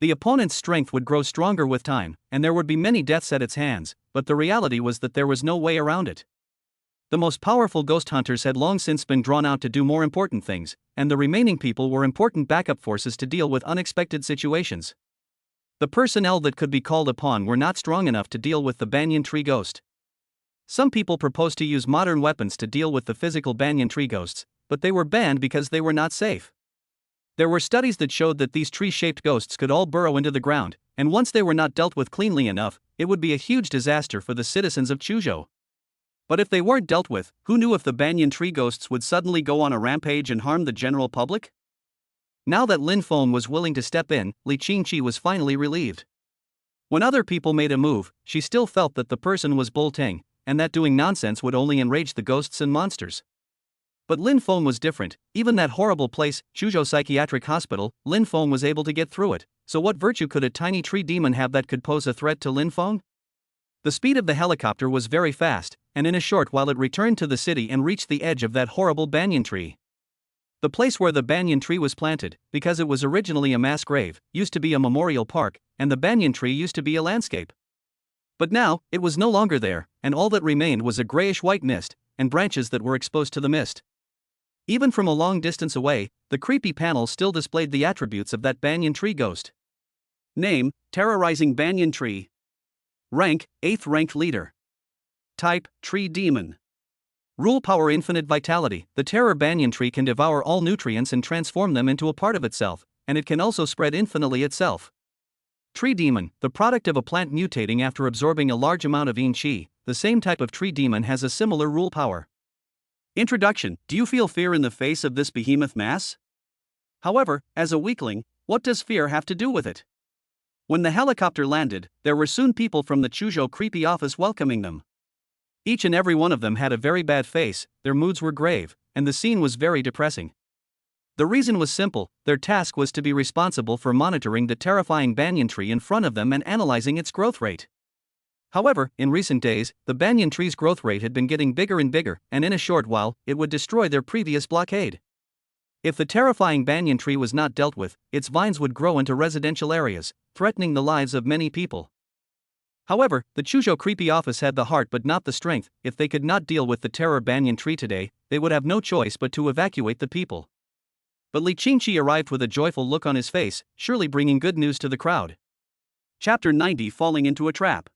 The opponent's strength would grow stronger with time, and there would be many deaths at its hands, but the reality was that there was no way around it. The most powerful ghost hunters had long since been drawn out to do more important things, and the remaining people were important backup forces to deal with unexpected situations. The personnel that could be called upon were not strong enough to deal with the banyan tree ghost. Some people proposed to use modern weapons to deal with the physical banyan tree ghosts, but they were banned because they were not safe. There were studies that showed that these tree-shaped ghosts could all burrow into the ground, and once they were not dealt with cleanly enough, it would be a huge disaster for the citizens of Chuzhou. But if they weren't dealt with, who knew if the banyan tree ghosts would suddenly go on a rampage and harm the general public? Now that Lin Feng was willing to step in, Li Qingqi was finally relieved. When other people made a move, she still felt that the person was bolting, and that doing nonsense would only enrage the ghosts and monsters. But Lin Feng was different. Even that horrible place, Chuzhou Psychiatric Hospital, Lin Feng was able to get through it. So what virtue could a tiny tree demon have that could pose a threat to Lin Feng? The speed of the helicopter was very fast, and in a short while it returned to the city and reached the edge of that horrible banyan tree. The place where the banyan tree was planted, because it was originally a mass grave, used to be a memorial park, and the banyan tree used to be a landscape. But now, it was no longer there, and all that remained was a grayish-white mist, and branches that were exposed to the mist. Even from a long distance away, the creepy panel still displayed the attributes of that banyan tree ghost. Name, Terrorizing Banyan Tree. Rank, 8th ranked leader. Type, Tree Demon. Rule power infinite vitality. The terror banyan tree can devour all nutrients and transform them into a part of itself, and it can also spread infinitely itself. Tree Demon, the product of a plant mutating after absorbing a large amount of yin qi. The same type of tree demon has a similar rule power. Introduction. Do you feel fear in the face of this behemoth mass? However, as a weakling, what does fear have to do with it? When the helicopter landed, there were soon people from the Chuzhou creepy office welcoming them. Each and every one of them had a very bad face, their moods were grave, and the scene was very depressing. The reason was simple: their task was to be responsible for monitoring the terrifying banyan tree in front of them and analyzing its growth rate. However, in recent days, the banyan tree's growth rate had been getting bigger and bigger, and in a short while, it would destroy their previous blockade. If the terrifying banyan tree was not dealt with, its vines would grow into residential areas, threatening the lives of many people. However, the Chuzhou creepy office had the heart but not the strength. If they could not deal with the terror banyan tree today, they would have no choice but to evacuate the people. But Li Qingqi arrived with a joyful look on his face, surely bringing good news to the crowd. Chapter 90: Falling into a Trap.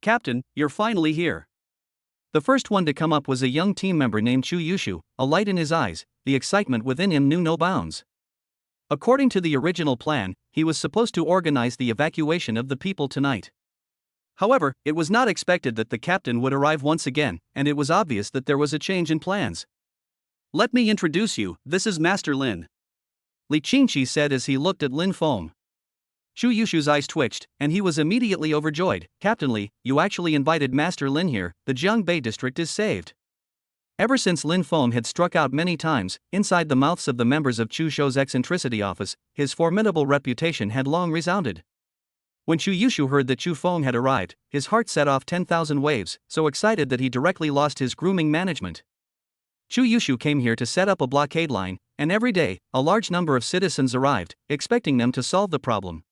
Captain, you're finally here. The first one to come up was a young team member named Chu Yushu, a light in his eyes. The excitement within him knew no bounds. According to the original plan, he was supposed to organize the evacuation of the people tonight. However, it was not expected that the captain would arrive once again, and it was obvious that there was a change in plans. "Let me introduce you, this is Master Lin," Li Qingqi said as he looked at Lin Feng. Chu Yushu's eyes twitched, and he was immediately overjoyed. "Captain Li, you actually invited Master Lin here, the Jiangbei district is saved." Ever since Lin Feng had struck out many times, inside the mouths of the members of Chu Shou's eccentricity office, his formidable reputation had long resounded. When Chu Yushu heard that Chu Feng had arrived, his heart set off 10,000 waves, so excited that he directly lost his grooming management. Chu Yushu came here to set up a blockade line, and every day, a large number of citizens arrived, expecting them to solve the problem.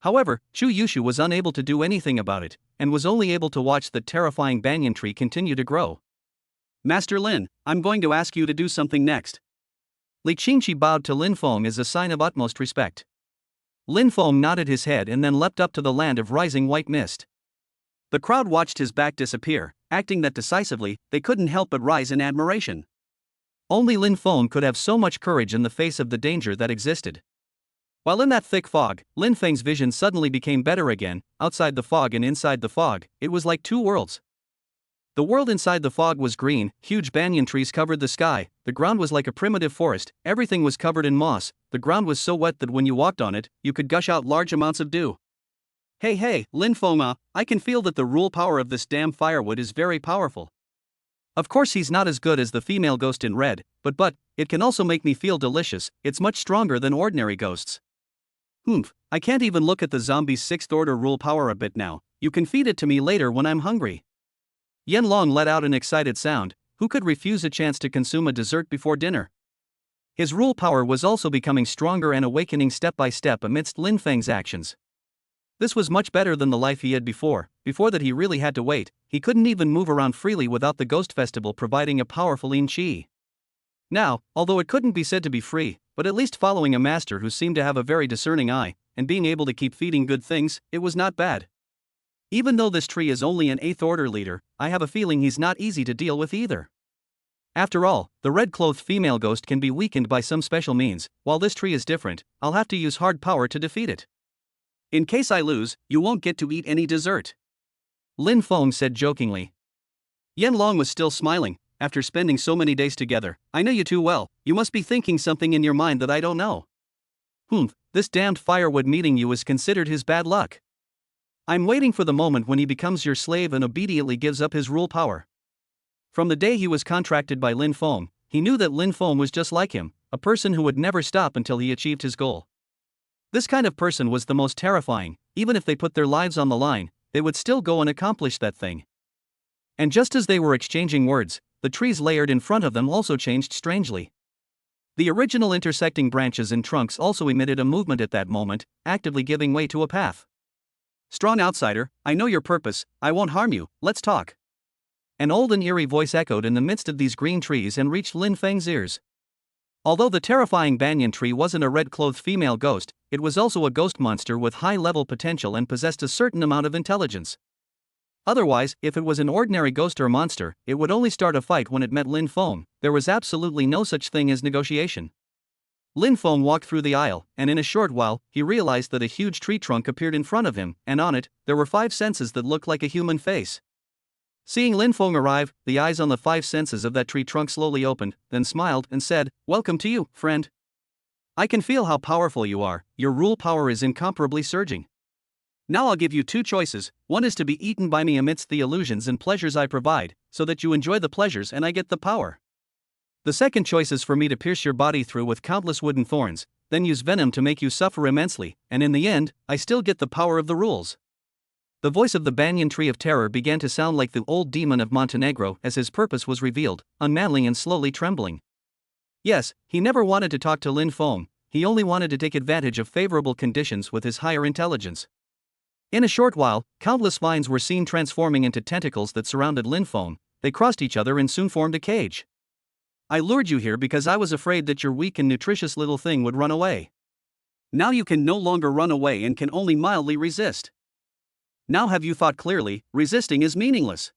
However, Chu Yushu was unable to do anything about it, and was only able to watch the terrifying banyan tree continue to grow. "Master Lin, I'm going to ask you to do something next." Li Qingqi bowed to Lin Feng as a sign of utmost respect. Lin Feng nodded his head and then leapt up to the land of rising white mist. The crowd watched his back disappear, acting that decisively, they couldn't help but rise in admiration. Only Lin Feng could have so much courage in the face of the danger that existed. While in that thick fog, Lin Feng's vision suddenly became better again. Outside the fog and inside the fog, it was like two worlds. The world inside the fog was green, huge banyan trees covered the sky, the ground was like a primitive forest, everything was covered in moss, the ground was so wet that when you walked on it, you could gush out large amounts of dew. Hey, Lin Feng, I can feel that the rule power of this damn firewood is very powerful. Of course he's not as good as the female ghost in red, but, it can also make me feel delicious, it's much stronger than ordinary ghosts. I can't even look at the zombie's 6th order rule power a bit now, you can feed it to me later when I'm hungry. Yen Long let out an excited sound. Who could refuse a chance to consume a dessert before dinner? His rule power was also becoming stronger and awakening step by step amidst Lin Feng's actions. This was much better than the life he had before that he really had to wait, he couldn't even move around freely without the Ghost Festival providing a powerful yin qi. Now, although it couldn't be said to be free, but at least following a master who seemed to have a very discerning eye, and being able to keep feeding good things, it was not bad. Even though this tree is only an 8th order leader, I have a feeling he's not easy to deal with either. After all, the red-clothed female ghost can be weakened by some special means, while this tree is different, I'll have to use hard power to defeat it. In case I lose, you won't get to eat any dessert, Lin Feng said jokingly. Yen Long was still smiling. After spending so many days together, I know you too well, you must be thinking something in your mind that I don't know. This damned firewood meeting you is considered his bad luck. I'm waiting for the moment when he becomes your slave and obediently gives up his rule power. From the day he was contracted by Lin Feng, he knew that Lin Feng was just like him, a person who would never stop until he achieved his goal. This kind of person was the most terrifying. Even if they put their lives on the line, they would still go and accomplish that thing. And just as they were exchanging words, the trees layered in front of them also changed strangely. The original intersecting branches and trunks also emitted a movement at that moment, actively giving way to a path. Strong outsider, I know your purpose, I won't harm you, let's talk. An old and eerie voice echoed in the midst of these green trees and reached Lin Feng's ears. Although the terrifying banyan tree wasn't a red-clothed female ghost, it was also a ghost monster with high-level potential and possessed a certain amount of intelligence. Otherwise, if it was an ordinary ghost or monster, it would only start a fight when it met Lin Feng. There was absolutely no such thing as negotiation. Lin Feng walked through the aisle, and in a short while, he realized that a huge tree trunk appeared in front of him, and on it, there were 5 senses that looked like a human face. Seeing Lin Feng arrive, the eyes on the 5 senses of that tree trunk slowly opened, then smiled and said, "Welcome to you, friend. I can feel how powerful you are, your rule power is incomparably surging. Now I'll give you 2 choices, one is to be eaten by me amidst the illusions and pleasures I provide, so that you enjoy the pleasures and I get the power. The second choice is for me to pierce your body through with countless wooden thorns, then use venom to make you suffer immensely, and in the end, I still get the power of the rules." The voice of the banyan tree of terror began to sound like the old demon of Montenegro as his purpose was revealed, unmanly and slowly trembling. Yes, he never wanted to talk to Lin Feng, he only wanted to take advantage of favorable conditions with his higher intelligence. In a short while, countless vines were seen transforming into tentacles that surrounded Lin Feng. They crossed each other and soon formed a cage. "I lured you here because I was afraid that your weak and nutritious little thing would run away. Now you can no longer run away and can only mildly resist. Now have you thought clearly, resisting is meaningless."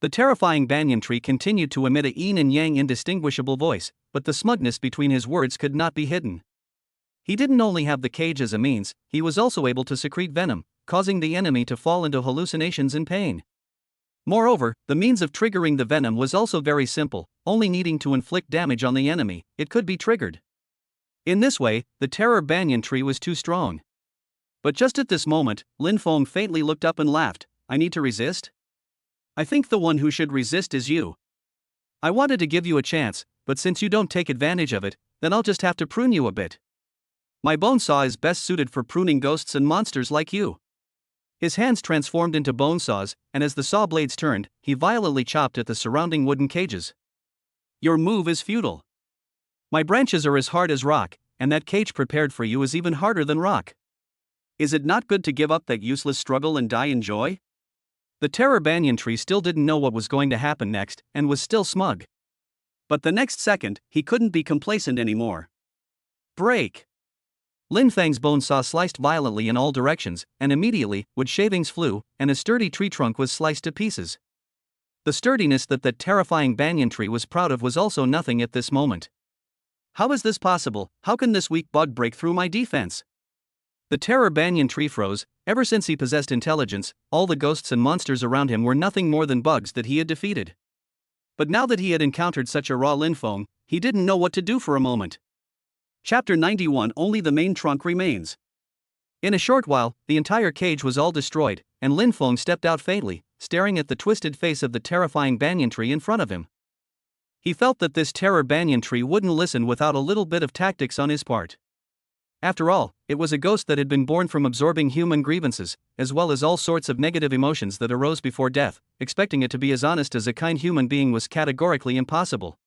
The terrifying banyan tree continued to emit a yin and yang indistinguishable voice, but the smugness between his words could not be hidden. He didn't only have the cage as a means, he was also able to secrete venom, causing the enemy to fall into hallucinations and pain. Moreover, the means of triggering the venom was also very simple, only needing to inflict damage on the enemy, it could be triggered. In this way, the terror banyan tree was too strong. But just at this moment, Lin Feng faintly looked up and laughed. I need to resist? I think the one who should resist is you. I wanted to give you a chance, but since you don't take advantage of it, then I'll just have to prune you a bit. My bone saw is best suited for pruning ghosts and monsters like you. His hands transformed into bone saws, and as the saw blades turned, he violently chopped at the surrounding wooden cages. Your move is futile. My branches are as hard as rock, and that cage prepared for you is even harder than rock. Is it not good to give up that useless struggle and die in joy? The terror banyan tree still didn't know what was going to happen next, and was still smug. But the next second, he couldn't be complacent anymore. Break! Lin Feng's bone saw sliced violently in all directions, and immediately, wood shavings flew, and a sturdy tree trunk was sliced to pieces. The sturdiness that terrifying banyan tree was proud of was also nothing at this moment. How is this possible? How can this weak bug break through my defense? The terror banyan tree froze. Ever since he possessed intelligence, all the ghosts and monsters around him were nothing more than bugs that he had defeated. But now that he had encountered such a raw Lin Feng, he didn't know what to do for a moment. Chapter 91. Only the main trunk remains. In a short while, the entire cage was all destroyed, and Lin Feng stepped out faintly, staring at the twisted face of the terrifying banyan tree in front of him. He felt that this terror banyan tree wouldn't listen without a little bit of tactics on his part. After all, it was a ghost that had been born from absorbing human grievances, as well as all sorts of negative emotions that arose before death. Expecting it to be as honest as a kind human being was categorically impossible.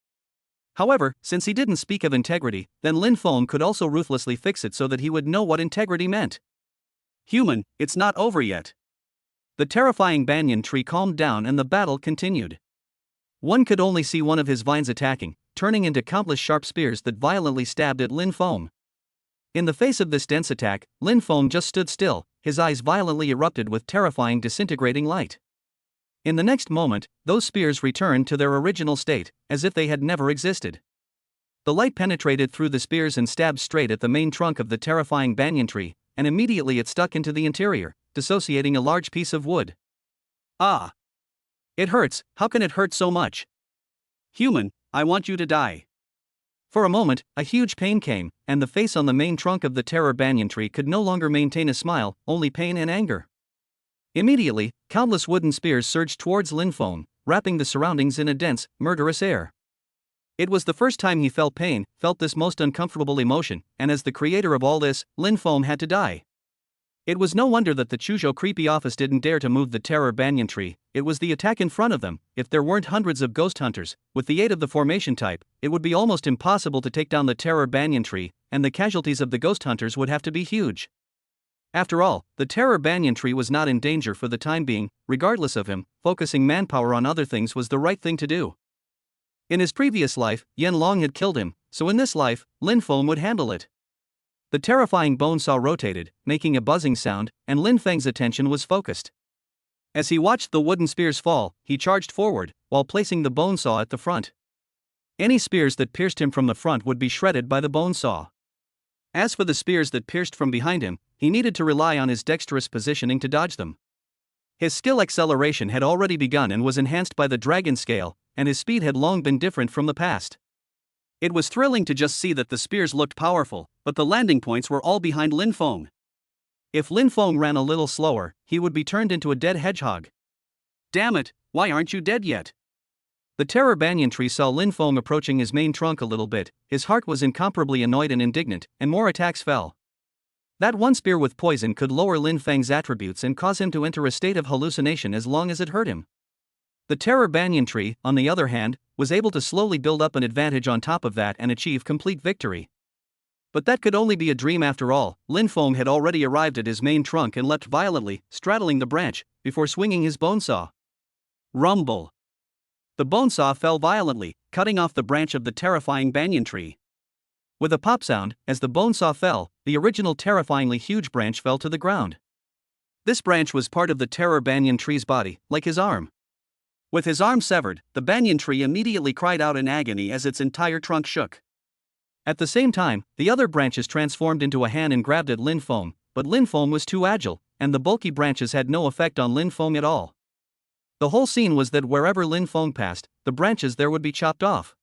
However, since he didn't speak of integrity, then Lin Feng could also ruthlessly fix it so that he would know what integrity meant. Human, it's not over yet. The terrifying banyan tree calmed down and the battle continued. One could only see one of his vines attacking, turning into countless sharp spears that violently stabbed at Lin Feng. In the face of this dense attack, Lin Feng just stood still, his eyes violently erupted with terrifying disintegrating light. In the next moment, those spears returned to their original state, as if they had never existed. The light penetrated through the spears and stabbed straight at the main trunk of the terrifying banyan tree, and immediately it stuck into the interior, dissociating a large piece of wood. Ah! It hurts. How can it hurt so much? Human, I want you to die. For a moment, a huge pain came, and the face on the main trunk of the terror banyan tree could no longer maintain a smile, only pain and anger. Immediately, countless wooden spears surged towards Lin Feng, wrapping the surroundings in a dense, murderous air. It was the first time he felt pain, felt this most uncomfortable emotion, and as the creator of all this, Lin Feng had to die. It was no wonder that the Chuzhou creepy office didn't dare to move the terror banyan tree. It was the attack in front of them. If there weren't hundreds of ghost hunters, with the aid of the formation type, it would be almost impossible to take down the terror banyan tree, and the casualties of the ghost hunters would have to be huge. After all, the terror banyan tree was not in danger for the time being. Regardless of him, focusing manpower on other things was the right thing to do. In his previous life, Yen Long had killed him, so in this life, Lin Feng would handle it. The terrifying bone saw rotated, making a buzzing sound, and Lin Feng's attention was focused. As he watched the wooden spears fall, he charged forward, while placing the bone saw at the front. Any spears that pierced him from the front would be shredded by the bone saw. As for the spears that pierced from behind him, he needed to rely on his dexterous positioning to dodge them. His skill acceleration had already begun and was enhanced by the dragon scale, and his speed had long been different from the past. It was thrilling to just see that the spears looked powerful, but the landing points were all behind Lin Feng. If Lin Feng ran a little slower, he would be turned into a dead hedgehog. Damn it, why aren't you dead yet? The terror banyan tree saw Lin Feng approaching his main trunk a little bit. His heart was incomparably annoyed and indignant, and more attacks fell. That one spear with poison could lower Lin Feng's attributes and cause him to enter a state of hallucination as long as it hurt him. The terror banyan tree, on the other hand, was able to slowly build up an advantage on top of that and achieve complete victory. But that could only be a dream after all. Lin Feng had already arrived at his main trunk and leapt violently, straddling the branch, before swinging his bone saw. Rumble! The bone saw fell violently, cutting off the branch of the terrifying banyan tree. With a pop sound, as the bone saw fell, the original terrifyingly huge branch fell to the ground. This branch was part of the terror banyan tree's body, like his arm. With his arm severed, the banyan tree immediately cried out in agony as its entire trunk shook. At the same time, the other branches transformed into a hand and grabbed at Lin Feng, but Lin Feng was too agile. and the bulky branches had no effect on Lin Feng at all. The whole scene was that wherever Lin Feng passed, the branches there would be chopped off.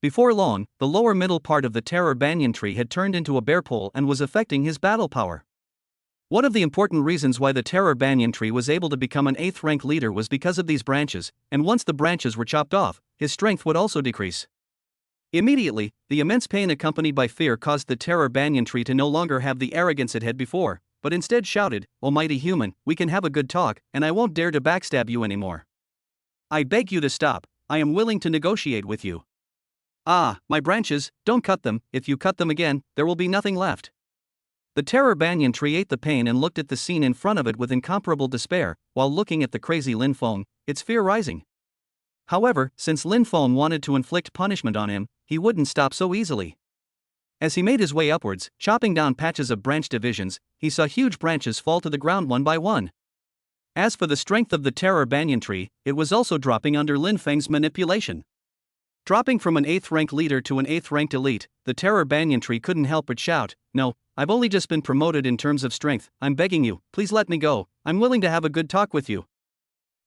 Before long, the lower middle part of the terror banyan tree had turned into a bare pole and was affecting his battle power. One of the important reasons why the terror banyan tree was able to become an 8th rank leader was because of these branches, and once the branches were chopped off, his strength would also decrease. Immediately, the immense pain accompanied by fear caused the terror banyan tree to no longer have the arrogance it had before, but instead shouted, "O mighty human, we can have a good talk, and I won't dare to backstab you anymore. I beg you to stop, I am willing to negotiate with you. Ah, my branches, don't cut them, if you cut them again, there will be nothing left." The terror banyan tree ate the pain and looked at the scene in front of it with incomparable despair, while looking at the crazy Lin Feng, its fear rising. However, since Lin Feng wanted to inflict punishment on him, he wouldn't stop so easily. As he made his way upwards, chopping down patches of branch divisions, he saw huge branches fall to the ground one by one. As for the strength of the terror banyan tree, it was also dropping under Lin Feng's manipulation. Dropping from an 8th rank leader to an 8th ranked elite, the terror banyan tree couldn't help but shout, "No, I've only just been promoted in terms of strength, I'm begging you, please let me go, I'm willing to have a good talk with you."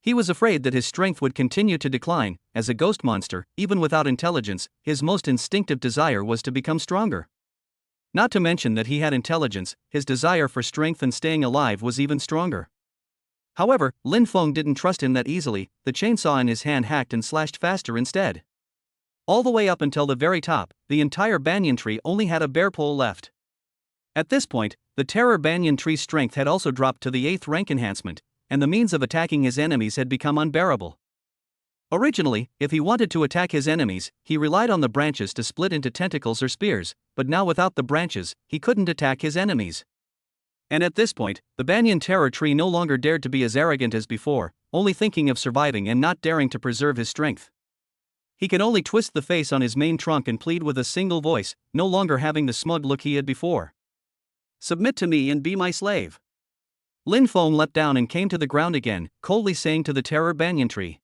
He was afraid that his strength would continue to decline. As a ghost monster, even without intelligence, his most instinctive desire was to become stronger. Not to mention that he had intelligence, his desire for strength and staying alive was even stronger. However, Lin Feng didn't trust him that easily, the chainsaw in his hand hacked and slashed faster instead. All the way up until the very top, the entire banyan tree only had a bare pole left. At this point, the terror banyan tree's strength had also dropped to the 8th rank enhancement, and the means of attacking his enemies had become unbearable. Originally, if he wanted to attack his enemies, he relied on the branches to split into tentacles or spears, but now without the branches, he couldn't attack his enemies. And at this point, the banyan terror tree no longer dared to be as arrogant as before, only thinking of surviving and not daring to preserve his strength. He could only twist the face on his main trunk and plead with a single voice, no longer having the smug look he had before. "Submit to me and be my slave." Lin Feng leapt down and came to the ground again, coldly saying to the terror banyan tree.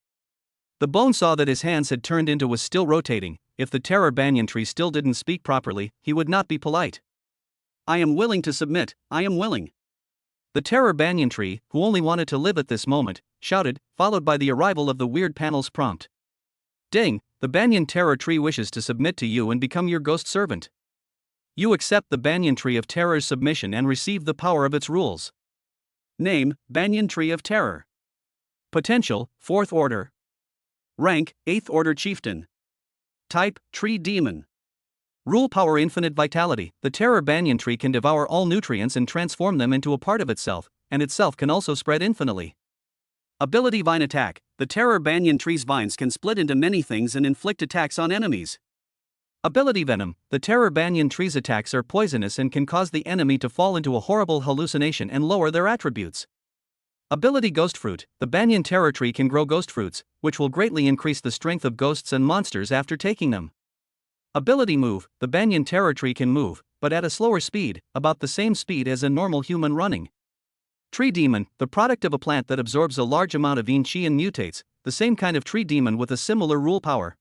The bone saw that his hands had turned into was still rotating. If the terror banyan tree still didn't speak properly, he would not be polite. "I am willing to submit, I am willing." The terror banyan tree, who only wanted to live at this moment, shouted, followed by the arrival of the weird panel's prompt. "Ding, the banyan terror tree wishes to submit to you and become your ghost servant. You accept the banyan tree of terror's submission and receive the power of its rules. Name, Banyan Tree of Terror. Potential, 4th Order. Rank, 8th Order Chieftain. Type, Tree Demon. Rule power infinite vitality. The terror banyan tree can devour all nutrients and transform them into a part of itself, and itself can also spread infinitely. Ability Vine Attack. The terror banyan tree's vines can split into many things and inflict attacks on enemies. Ability Venom. The terror banyan tree's attacks are poisonous and can cause the enemy to fall into a horrible hallucination and lower their attributes. Ability Ghost Fruit. The banyan terror tree can grow ghost fruits, which will greatly increase the strength of ghosts and monsters after taking them. Ability Move. The banyan terror tree can move, but at a slower speed, about the same speed as a normal human running. Tree Demon. The product of a plant that absorbs a large amount of yin qi and mutates, the same kind of tree demon with a similar rule power.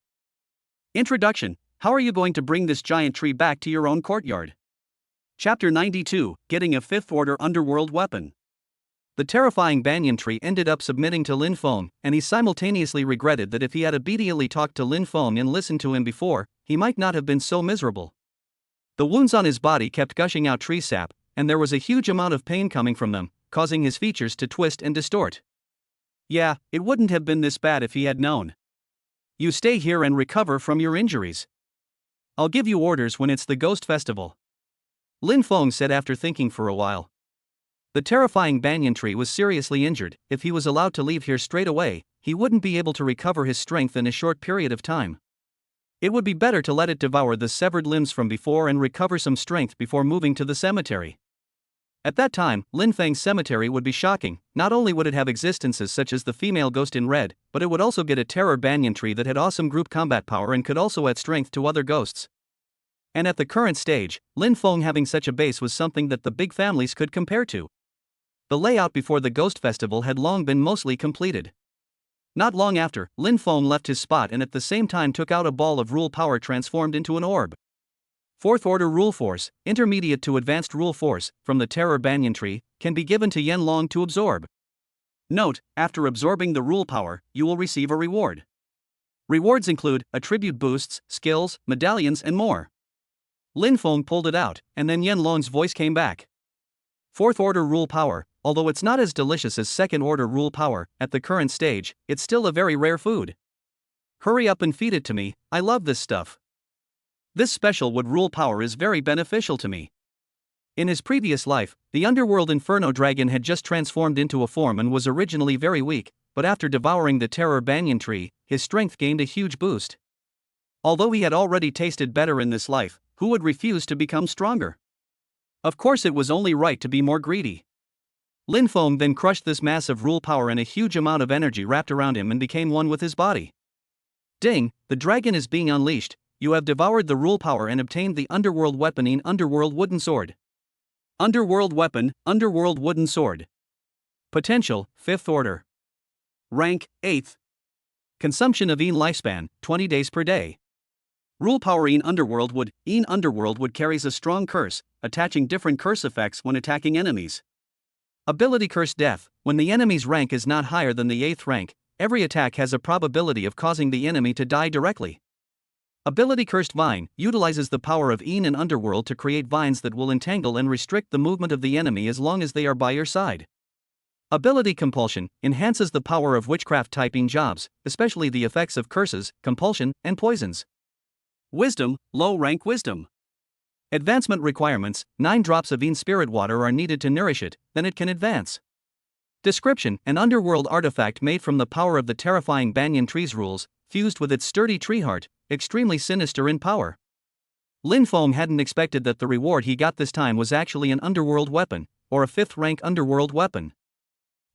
Introduction. How are you going to bring this giant tree back to your own courtyard? Chapter 92, Getting a 5th Order Underworld Weapon. The terrifying banyan tree ended up submitting to Lin Feng, and he simultaneously regretted that if he had obediently talked to Lin Feng and listened to him before, he might not have been so miserable. The wounds on his body kept gushing out tree sap, and there was a huge amount of pain coming from them, causing his features to twist and distort. Yeah, it wouldn't have been this bad if he had known. You stay here and recover from your injuries. I'll give you orders when it's the Ghost Festival. Lin Feng said after thinking for a while. The terrifying banyan tree was seriously injured. If he was allowed to leave here straight away, he wouldn't be able to recover his strength in a short period of time. It would be better to let it devour the severed limbs from before and recover some strength before moving to the cemetery. At that time, Lin Feng's cemetery would be shocking. Not only would it have existences such as the female ghost in red, but it would also get a terror banyan tree that had awesome group combat power and could also add strength to other ghosts. And at the current stage, Lin Feng having such a base was something that the big families could compare to. The layout before the Ghost Festival had long been mostly completed. Not long after, Lin Feng left his spot and at the same time took out a ball of rule power transformed into an orb. 4th Order Rule Force, Intermediate to Advanced Rule Force, from the Terror Banyan Tree, can be given to Yenlong to absorb. Note, after absorbing the rule power, you will receive a reward. Rewards include attribute boosts, skills, medallions, and more. Lin Feng pulled it out, and then Yenlong's voice came back. Fourth order rule power, although it's not as delicious as second order rule power, at the current stage, it's still a very rare food. Hurry up and feed it to me, I love this stuff. This special wood rule power is very beneficial to me. In his previous life, the underworld Inferno Dragon had just transformed into a form and was originally very weak, but after devouring the terror banyan tree, his strength gained a huge boost. Although he had already tasted better in this life, who would refuse to become stronger? Of course, it was only right to be more greedy. Lin Feng then crushed this mass of rule power, and a huge amount of energy wrapped around him and became one with his body. Ding, the dragon is being unleashed. You have devoured the rule power and obtained the underworld weapon Underworld Wooden Sword. Underworld Weapon, Underworld Wooden Sword. Potential, 5th Order. Rank, 8th. Consumption of lifespan, 20 days per day. Rule power Underworld Wood. Underworld Wood carries a strong curse, attaching different curse effects when attacking enemies. Ability Curse Death. When the enemy's rank is not higher than the 8th rank, every attack has a probability of causing the enemy to die directly. Ability Cursed Vine utilizes the power of and Underworld to create vines that will entangle and restrict the movement of the enemy as long as they are by your side. Ability Compulsion enhances the power of witchcraft typing jobs, especially the effects of curses, compulsion, and poisons. Wisdom, low rank wisdom. Advancement requirements: 9 drops of spirit water are needed to nourish it, then it can advance. Description: an underworld artifact made from the power of the terrifying banyan tree's rules, fused with its sturdy tree heart, extremely sinister in power. Lin Feng hadn't expected that the reward he got this time was actually an underworld weapon, or a 5th rank underworld weapon.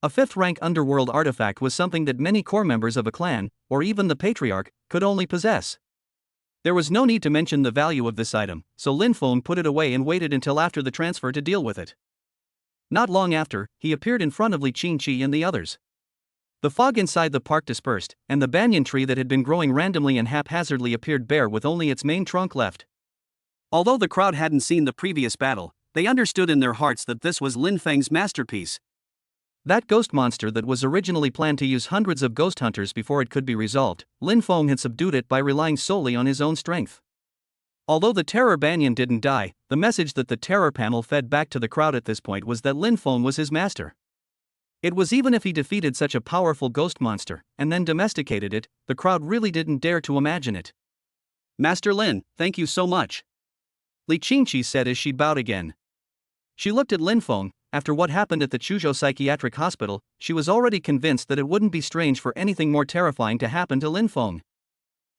A 5th rank underworld artifact was something that many core members of a clan, or even the patriarch, could only possess. There was no need to mention the value of this item, so Lin Feng put it away and waited until after the transfer to deal with it. Not long after, he appeared in front of Li Qingqi and the others. The fog inside the park dispersed, and the banyan tree that had been growing randomly and haphazardly appeared bare with only its main trunk left. Although the crowd hadn't seen the previous battle, they understood in their hearts that this was Lin Feng's masterpiece. That ghost monster that was originally planned to use hundreds of ghost hunters before it could be resolved, Lin Feng had subdued it by relying solely on his own strength. Although the terror banyan didn't die, the message that the terror panel fed back to the crowd at this point was that Lin Feng was his master. It was even if he defeated such a powerful ghost monster, and then domesticated it, the crowd really didn't dare to imagine it. Master Lin, thank you so much. Li Qingqi said as she bowed again. She looked at Lin Feng. After what happened at the Chuzhou Psychiatric Hospital, she was already convinced that it wouldn't be strange for anything more terrifying to happen to Lin Feng.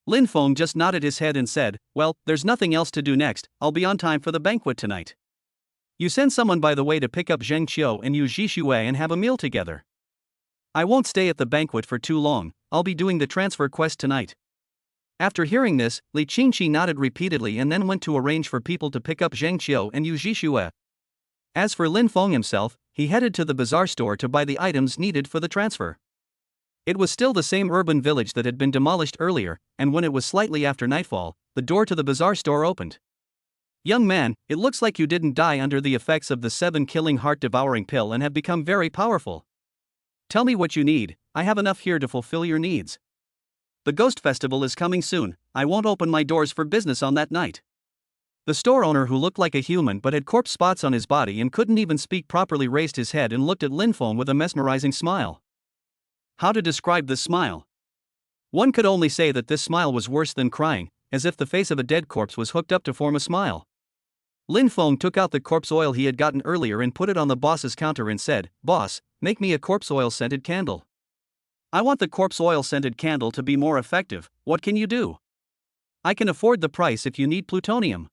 Lin Feng just nodded his head and said, "Well, there's nothing else to do next, I'll be on time for the banquet tonight. You send someone by the way to pick up Zheng Qiu and Yu Zhixue and have a meal together. I won't stay at the banquet for too long, I'll be doing the transfer quest tonight." After hearing this, Li Qingqi nodded repeatedly and then went to arrange for people to pick up Zheng Qiu and Yu Zhixue. As for Lin Feng himself, he headed to the bazaar store to buy the items needed for the transfer. It was still the same urban village that had been demolished earlier, and when it was slightly after nightfall, the door to the bazaar store opened. "Young man, it looks like you didn't die under the effects of the 7-killing heart-devouring pill and have become very powerful. Tell me what you need, I have enough here to fulfill your needs. The Ghost Festival is coming soon, I won't open my doors for business on that night." The store owner, who looked like a human but had corpse spots on his body and couldn't even speak properly, raised his head and looked at Lin Feng with a mesmerizing smile. How to describe this smile? One could only say that this smile was worse than crying, as if the face of a dead corpse was hooked up to form a smile. Lin Feng took out the corpse oil he had gotten earlier and put it on the boss's counter and said, "Boss, make me a corpse oil scented candle. I want the corpse oil scented candle to be more effective, what can you do? I can afford the price if you need plutonium."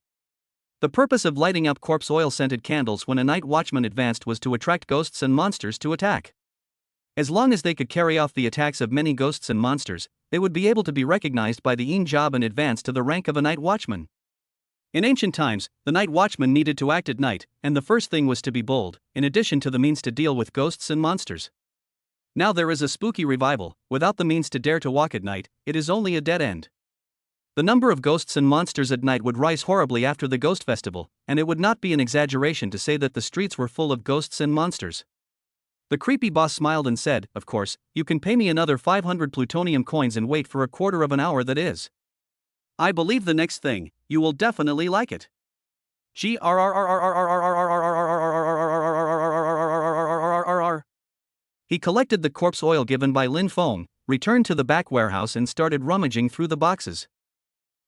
The purpose of lighting up corpse oil scented candles when a night watchman advanced was to attract ghosts and monsters to attack. As long as they could carry off the attacks of many ghosts and monsters, they would be able to be recognized by the job and advance to the rank of a night watchman. In ancient times, the night watchman needed to act at night, and the first thing was to be bold, in addition to the means to deal with ghosts and monsters. Now there is a spooky revival. Without the means to dare to walk at night, it is only a dead end. The number of ghosts and monsters at night would rise horribly after the ghost festival, and it would not be an exaggeration to say that the streets were full of ghosts and monsters. The creepy boss smiled and said, "Of course, you can pay me another 500 plutonium coins and wait for a quarter of an hour, that is. I believe the next thing, you will definitely like it." He collected the corpse oil given by Lin Feng, returned to the back warehouse and started rummaging through the boxes.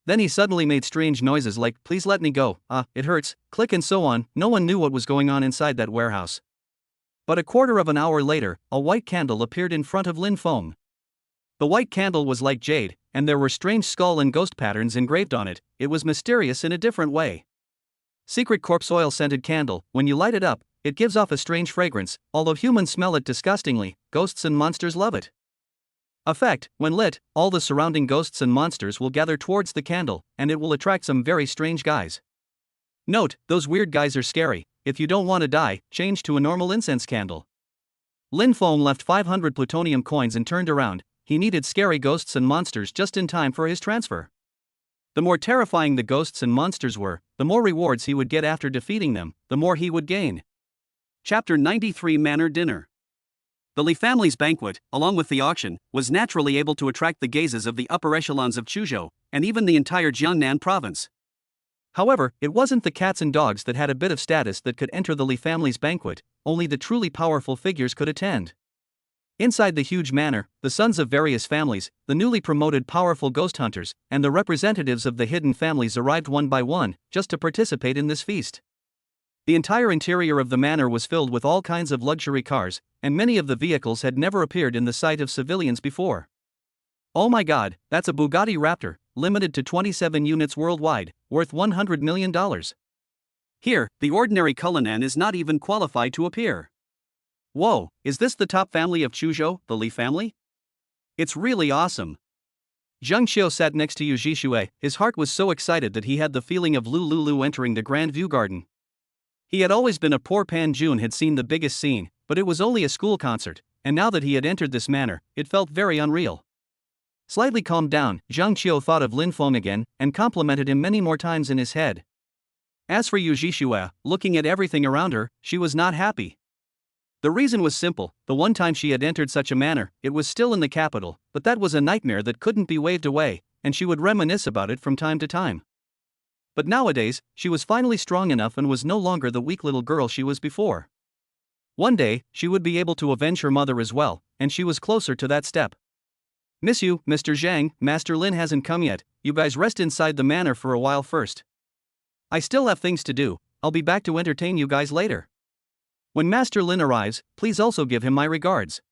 Then he suddenly made strange noises like, "Please let me go, it hurts," click and so on. No one knew what was going on inside that warehouse. But a quarter of an hour later, a white candle appeared in front of Lin Feng. The white candle was like jade, and there were strange skull and ghost patterns engraved on it. It was mysterious in a different way. Secret corpse oil scented candle. When you light it up, it gives off a strange fragrance. Although humans smell it disgustingly, ghosts and monsters love it. Effect: when lit, all the surrounding ghosts and monsters will gather towards the candle, and it will attract some very strange guys. Note, those weird guys are scary. If you don't want to die, change to a normal incense candle. Lin Feng left 500 plutonium coins and turned around. He needed scary ghosts and monsters just in time for his transfer. The more terrifying the ghosts and monsters were, the more rewards he would get after defeating them, the more he would gain. Chapter 93: Manor Dinner. The Li family's banquet, along with the auction, was naturally able to attract the gazes of the upper echelons of Chuzhou, and even the entire Jiangnan province. However, it wasn't the cats and dogs that had a bit of status that could enter the Li family's banquet, only the truly powerful figures could attend. Inside the huge manor, the sons of various families, the newly promoted powerful ghost hunters, and the representatives of the hidden families arrived one by one, just to participate in this feast. The entire interior of the manor was filled with all kinds of luxury cars, and many of the vehicles had never appeared in the sight of civilians before. Oh my god, that's a Bugatti Raptor, limited to 27 units worldwide, worth $100 million. Here, the ordinary Cullinan is not even qualified to appear. Whoa, is this the top family of Chuzhou, the Li family? It's really awesome. Zheng Qiu sat next to Yu Zhishui. His heart was so excited that he had the feeling of Lu Lulu entering the Grand View Garden. He had always been a poor Pan Jun had seen the biggest scene, but it was only a school concert, and now that he had entered this manor, it felt very unreal. Slightly calmed down, Zhang Qiu thought of Lin Feng again, and complimented him many more times in his head. As for Yu Zhishui, looking at everything around her, she was not happy. The reason was simple: the one time she had entered such a manor, it was still in the capital, but that was a nightmare that couldn't be waved away, and she would reminisce about it from time to time. But nowadays, she was finally strong enough and was no longer the weak little girl she was before. One day, she would be able to avenge her mother as well, and she was closer to that step. "Miss you, Mr. Zhang, Master Lin hasn't come yet, you guys rest inside the manor for a while first. I still have things to do, I'll be back to entertain you guys later. When Master Lin arrives, please also give him my regards."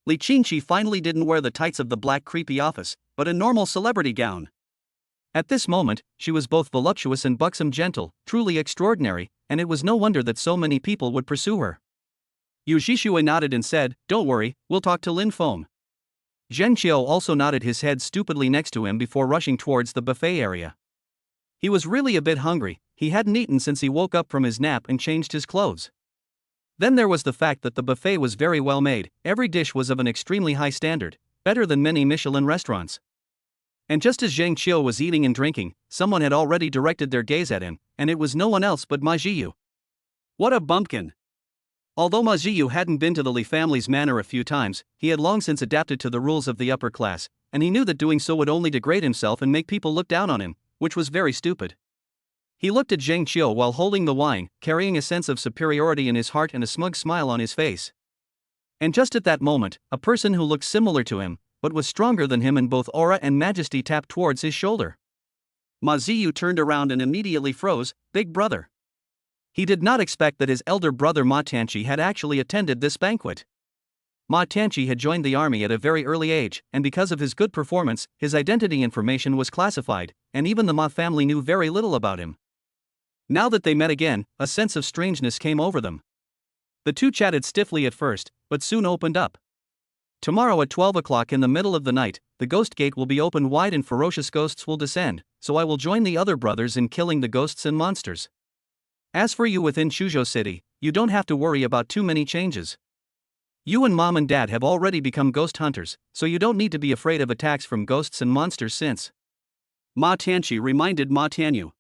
Li Qingqi finally didn't wear the tights of the black creepy office, but a normal celebrity gown. At this moment, she was both voluptuous and buxom, gentle, truly extraordinary, and it was no wonder that so many people would pursue her. Yu Zhishui nodded and said, "Don't worry, we'll talk to Lin Feng." Zheng Qiu also nodded his head stupidly next to him before rushing towards the buffet area. He was really a bit hungry. He hadn't eaten since he woke up from his nap and changed his clothes. Then there was the fact that the buffet was very well made. Every dish was of an extremely high standard, better than many Michelin restaurants. And just as Zheng Qiu was eating and drinking, someone had already directed their gaze at him, and it was no one else but Ma Ziyu. What a bumpkin! Although Ma Ziyu hadn't been to the Li family's manor a few times, he had long since adapted to the rules of the upper class, and he knew that doing so would only degrade himself and make people look down on him, which was very stupid. He looked at Zheng Qiu while holding the wine, carrying a sense of superiority in his heart and a smug smile on his face. And just at that moment, a person who looked similar to him, but was stronger than him in both aura and majesty, tapped towards his shoulder. Ma Ziyu turned around and immediately froze. Big brother. He did not expect that his elder brother Ma Tianqi had actually attended this banquet. Ma Tianqi had joined the army at a very early age, and because of his good performance, his identity information was classified, and even the Ma family knew very little about him. Now that they met again, a sense of strangeness came over them. The two chatted stiffly at first, but soon opened up. "Tomorrow at 12 o'clock in the middle of the night, the ghost gate will be opened wide and ferocious ghosts will descend, so I will join the other brothers in killing the ghosts and monsters. As for you within Chuzhou City, you don't have to worry about too many changes. You and Mom and Dad have already become ghost hunters, so you don't need to be afraid of attacks from ghosts and monsters since Ma Tianqi reminded Ma Tianyu.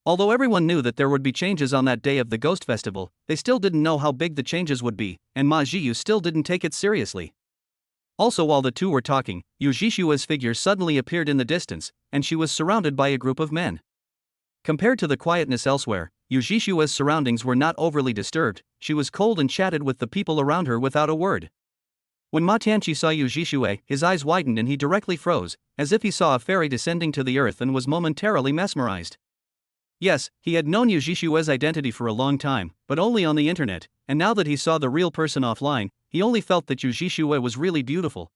Although everyone knew that there would be changes on that day of the Ghost Festival, they still didn't know how big the changes would be, and Ma Jiyu still didn't take it seriously. Also, while the two were talking, Yu Jishua's figure suddenly appeared in the distance, and she was surrounded by a group of men. Compared to the quietness elsewhere, Yu Jishua's surroundings were not overly disturbed. She was cold and chatted with the people around her without a word. When Ma Tianqi saw Yu Jishue, his eyes widened and he directly froze, as if he saw a fairy descending to the earth and was momentarily mesmerized. Yes, he had known Yu Jishue's identity for a long time, but only on the internet, and now that he saw the real person offline, he only felt that Yu Jishue was really beautiful.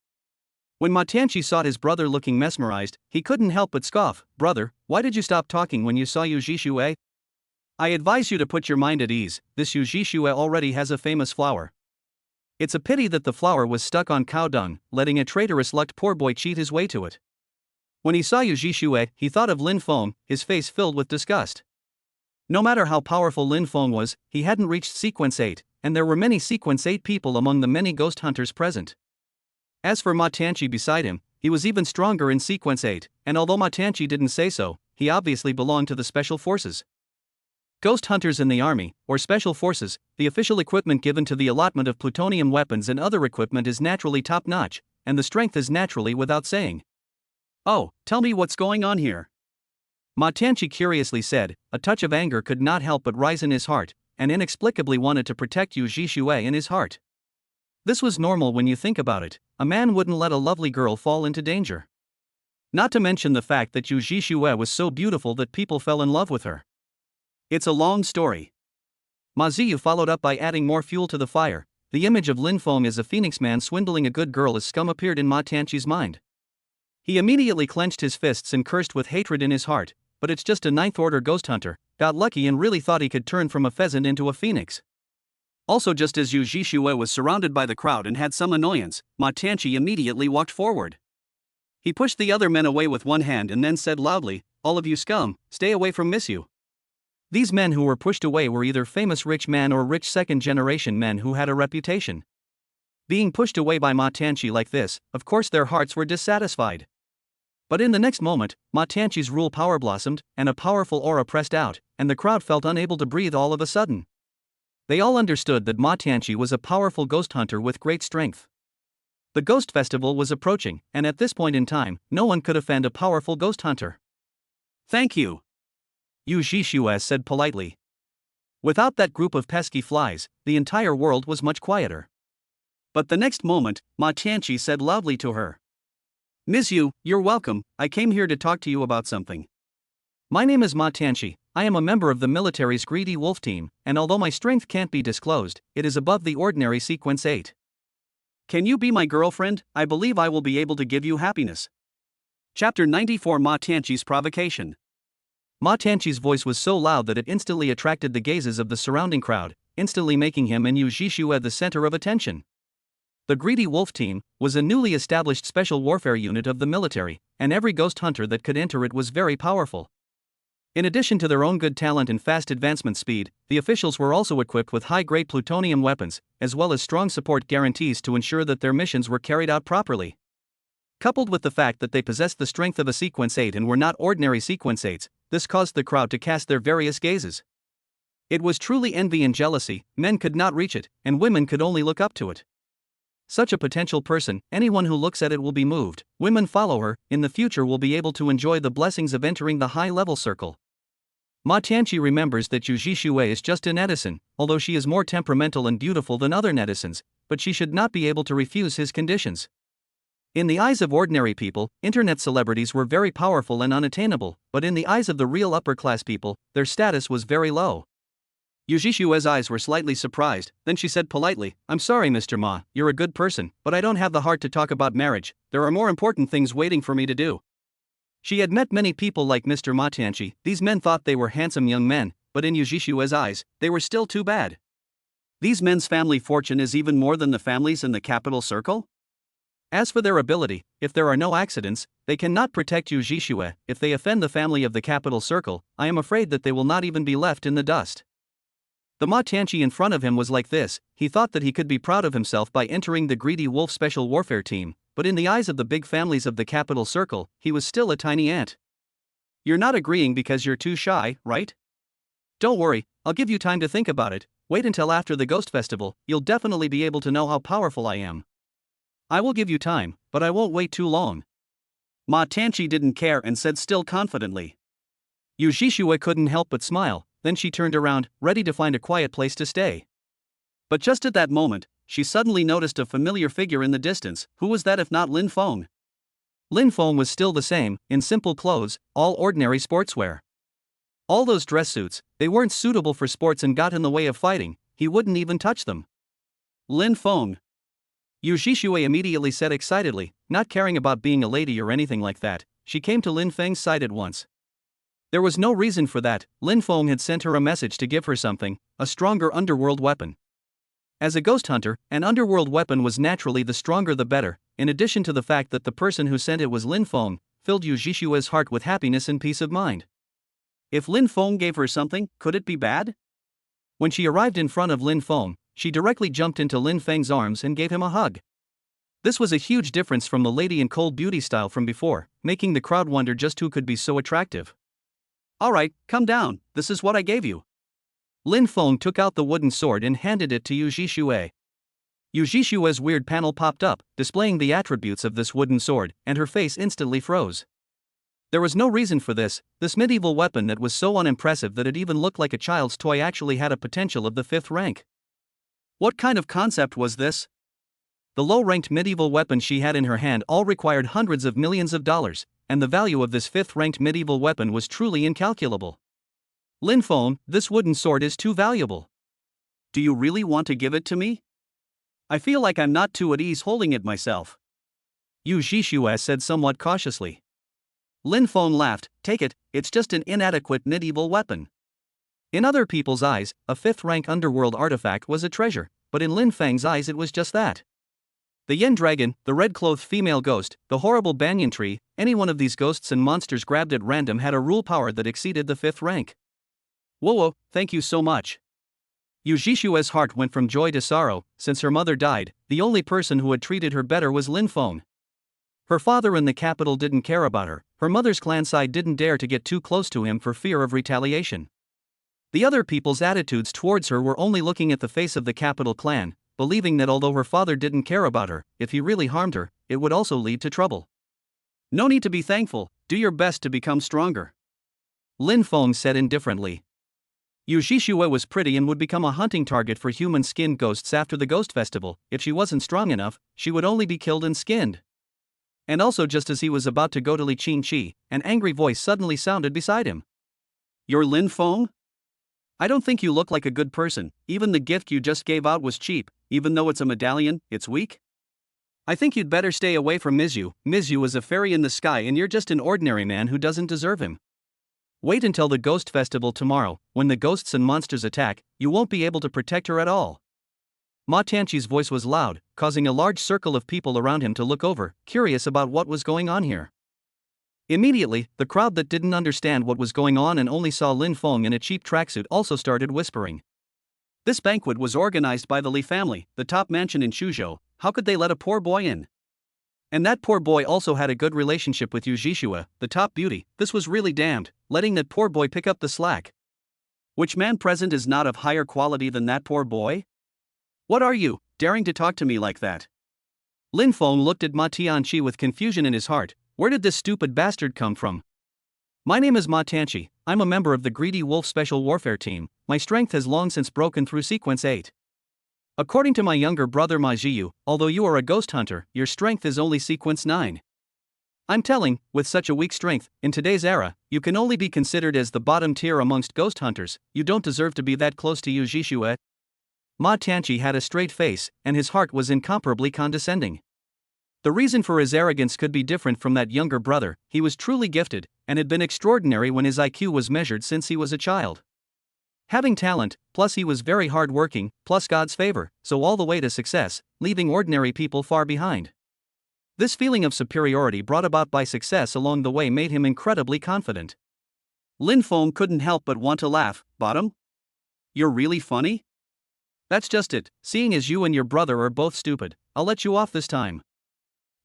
When Ma Tianqi saw his brother looking mesmerized, he couldn't help but scoff. "Brother, why did you stop talking when you saw Yu Jishue? I advise you to put your mind at ease, this Yu Jishue already has a famous flower. It's a pity that the flower was stuck on cow dung, letting a traitorous lucked poor boy cheat his way to it." When he saw Yu Jishue, he thought of Lin Feng, his face filled with disgust. No matter how powerful Lin Feng was, he hadn't reached Sequence 8, and there were many Sequence 8 people among the many ghost hunters present. As for Ma Tianqi beside him, he was even stronger in Sequence 8, and although Ma Tianqi didn't say so, he obviously belonged to the Special Forces. Ghost hunters in the army, or Special Forces, the official equipment given to the allotment of plutonium weapons and other equipment is naturally top-notch, and the strength is naturally without saying. "Oh, tell me what's going on here?" Ma Tianqi curiously said. A touch of anger could not help but rise in his heart, and inexplicably wanted to protect Yu Jishue in his heart. This was normal when you think about it. A man wouldn't let a lovely girl fall into danger. Not to mention the fact that Yu Jishue was so beautiful that people fell in love with her. It's a long story. Ma Ziyu followed up by adding more fuel to the fire. The image of Lin Feng as a phoenix man swindling a good girl as scum appeared in Ma Tianqi's mind. He immediately clenched his fists and cursed with hatred in his heart. But it's just a ninth-order ghost hunter, got lucky and really thought he could turn from a pheasant into a phoenix. Also, just as Yu Jishue was surrounded by the crowd and had some annoyance, Ma Tianqi immediately walked forward. He pushed the other men away with one hand and then said loudly, "All of you scum, stay away from Miss Yu." These men who were pushed away were either famous rich man or rich second-generation men who had a reputation. Being pushed away by Ma Tianqi like this, of course their hearts were dissatisfied. But in the next moment, Ma Tianqi's rule power blossomed, and a powerful aura pressed out, and the crowd felt unable to breathe all of a sudden. They all understood that Ma Tianqi was a powerful ghost hunter with great strength. The Ghost Festival was approaching, and at this point in time, no one could offend a powerful ghost hunter. "Thank you," Yu Jishue said politely. Without that group of pesky flies, the entire world was much quieter. But the next moment, Ma Tianqi said loudly to her, "Miss Yu, you're welcome. I came here to talk to you about something. My name is Ma Tianqi. I am a member of the military's Greedy Wolf team, and although my strength can't be disclosed, it is above the ordinary Sequence 8. Can you be my girlfriend? I believe I will be able to give you happiness." Chapter 94 Ma Tianqi's Provocation. Ma Tianqi's voice was so loud that it instantly attracted the gazes of the surrounding crowd, instantly making him and Yu Jishue the center of attention. The Greedy Wolf Team was a newly established special warfare unit of the military, and every ghost hunter that could enter it was very powerful. In addition to their own good talent and fast advancement speed, the officials were also equipped with high-grade plutonium weapons, as well as strong support guarantees to ensure that their missions were carried out properly. Coupled with the fact that they possessed the strength of a Sequence 8 and were not ordinary Sequence 8s, this caused the crowd to cast their various gazes. It was truly envy and jealousy. Men could not reach it, and women could only look up to it. Such a potential person, anyone who looks at it will be moved. Women follow her, in the future will be able to enjoy the blessings of entering the high-level circle. Ma Tianqi remembers that Yu Jishue is just a netizen, although she is more temperamental and beautiful than other netizens, but she should not be able to refuse his conditions. In the eyes of ordinary people, internet celebrities were very powerful and unattainable, but in the eyes of the real upper-class people, their status was very low. Yu Jishue's eyes were slightly surprised, then she said politely, "I'm sorry Mr. Ma, you're a good person, but I don't have the heart to talk about marriage. There are more important things waiting for me to do." She had met many people like Mr. Ma Tianqi. These men thought they were handsome young men, but in Yu Jishue's eyes, they were still too bad. These men's family fortune is even more than the families in the capital circle? As for their ability, if there are no accidents, they cannot protect Yu Jishue. If they offend the family of the capital circle, I am afraid that they will not even be left in the dust. The Ma Tianqi in front of him was like this. He thought that he could be proud of himself by entering the Greedy Wolf Special Warfare Team, but in the eyes of the big families of the capital circle, he was still a tiny ant. You're not agreeing because you're too shy, right? Don't worry, I'll give you time to think about it. Wait until after the Ghost Festival, you'll definitely be able to know how powerful I am. I will give you time, but I won't wait too long. Ma Tanchi didn't care and said still confidently. Yu Jishue couldn't help but smile, then she turned around, ready to find a quiet place to stay. But just at that moment, she suddenly noticed a familiar figure in the distance. Who was that if not Lin Feng? Lin Feng was still the same, in simple clothes, all ordinary sportswear. All those dress suits, they weren't suitable for sports and got in the way of fighting, he wouldn't even touch them. Lin Feng. Yu Jishue immediately said excitedly, not caring about being a lady or anything like that. She came to Lin Feng's side at once. There was no reason for that. Lin Feng had sent her a message to give her something, a stronger underworld weapon. As a ghost hunter, an underworld weapon was naturally the stronger the better, in addition to the fact that the person who sent it was Lin Feng, filled Yu Jishue's heart with happiness and peace of mind. If Lin Feng gave her something, could it be bad? When she arrived in front of Lin Feng, she directly jumped into Lin Feng's arms and gave him a hug. This was a huge difference from the lady in cold beauty style from before, making the crowd wonder just who could be so attractive. Alright, come down, this is what I gave you. Lin Feng took out the wooden sword and handed it to Yu Jishue. Yu Jishue's weird panel popped up, displaying the attributes of this wooden sword, and her face instantly froze. There was no reason for this medieval weapon that was so unimpressive that it even looked like a child's toy actually had a potential of the 5th rank. What kind of concept was this? The low-ranked medieval weapons she had in her hand all required hundreds of millions of dollars, and the value of this 5th-ranked medieval weapon was truly incalculable. Lin Feng, this wooden sword is too valuable. Do you really want to give it to me? I feel like I'm not too at ease holding it myself. Yu Jishue said somewhat cautiously. Lin Feng laughed, take it, it's just an inadequate medieval weapon. In other people's eyes, a 5th-rank underworld artifact was a treasure, but in Lin Feng's eyes it was just that. The Yen Dragon, the red-clothed female ghost, the horrible banyan tree, any one of these ghosts and monsters grabbed at random had a rule power that exceeded the 5th rank. Whoa, thank you so much. Yu Jishue's heart went from joy to sorrow. Since her mother died, the only person who had treated her better was Lin Feng. Her father in the capital didn't care about her mother's clan side didn't dare to get too close to him for fear of retaliation. The other people's attitudes towards her were only looking at the face of the capital clan, believing that although her father didn't care about her, if he really harmed her, it would also lead to trouble. No need to be thankful, do your best to become stronger. Lin Feng said indifferently. Yu Jishue was pretty and would become a hunting target for human-skinned ghosts after the Ghost Festival. If she wasn't strong enough, she would only be killed and skinned. And also just as he was about to go to Li Qingqi, an angry voice suddenly sounded beside him. You're Lin Feng? I don't think you look like a good person. Even the gift you just gave out was cheap, even though it's a medallion, it's weak. I think you'd better stay away from Mizu. Mizu is a fairy in the sky and you're just an ordinary man who doesn't deserve him. Wait until the Ghost Festival tomorrow, when the ghosts and monsters attack, you won't be able to protect her at all. Ma Tanchi's voice was loud, causing a large circle of people around him to look over, curious about what was going on here. Immediately, the crowd that didn't understand what was going on and only saw Lin Feng in a cheap tracksuit also started whispering. This banquet was organized by the Li family, the top mansion in Shuzhou. How could they let a poor boy in? And that poor boy also had a good relationship with Yu Jishue, the top beauty. This was really damned, letting that poor boy pick up the slack. Which man present is not of higher quality than that poor boy? What are you, daring to talk to me like that? Lin Feng looked at Ma Tianqi with confusion in his heart. Where did this stupid bastard come from? My name is Ma Tanchi, I'm a member of the Greedy Wolf Special Warfare Team. My strength has long since broken through Sequence 8. According to my younger brother Ma Jiyu, although you are a ghost hunter, your strength is only Sequence 9. I'm telling, with such a weak strength, in today's era, you can only be considered as the bottom tier amongst ghost hunters. You don't deserve to be that close to Yu Jishue. Ma Tianchi had a straight face, and his heart was incomparably condescending. The reason for his arrogance could be different from that younger brother. He was truly gifted, and had been extraordinary when his IQ was measured since he was a child. Having talent, plus he was very hard-working, plus God's favor, so all the way to success, leaving ordinary people far behind. This feeling of superiority brought about by success along the way made him incredibly confident. Lin Feng couldn't help but want to laugh. Bottom? You're really funny? That's just it, seeing as you and your brother are both stupid, I'll let you off this time.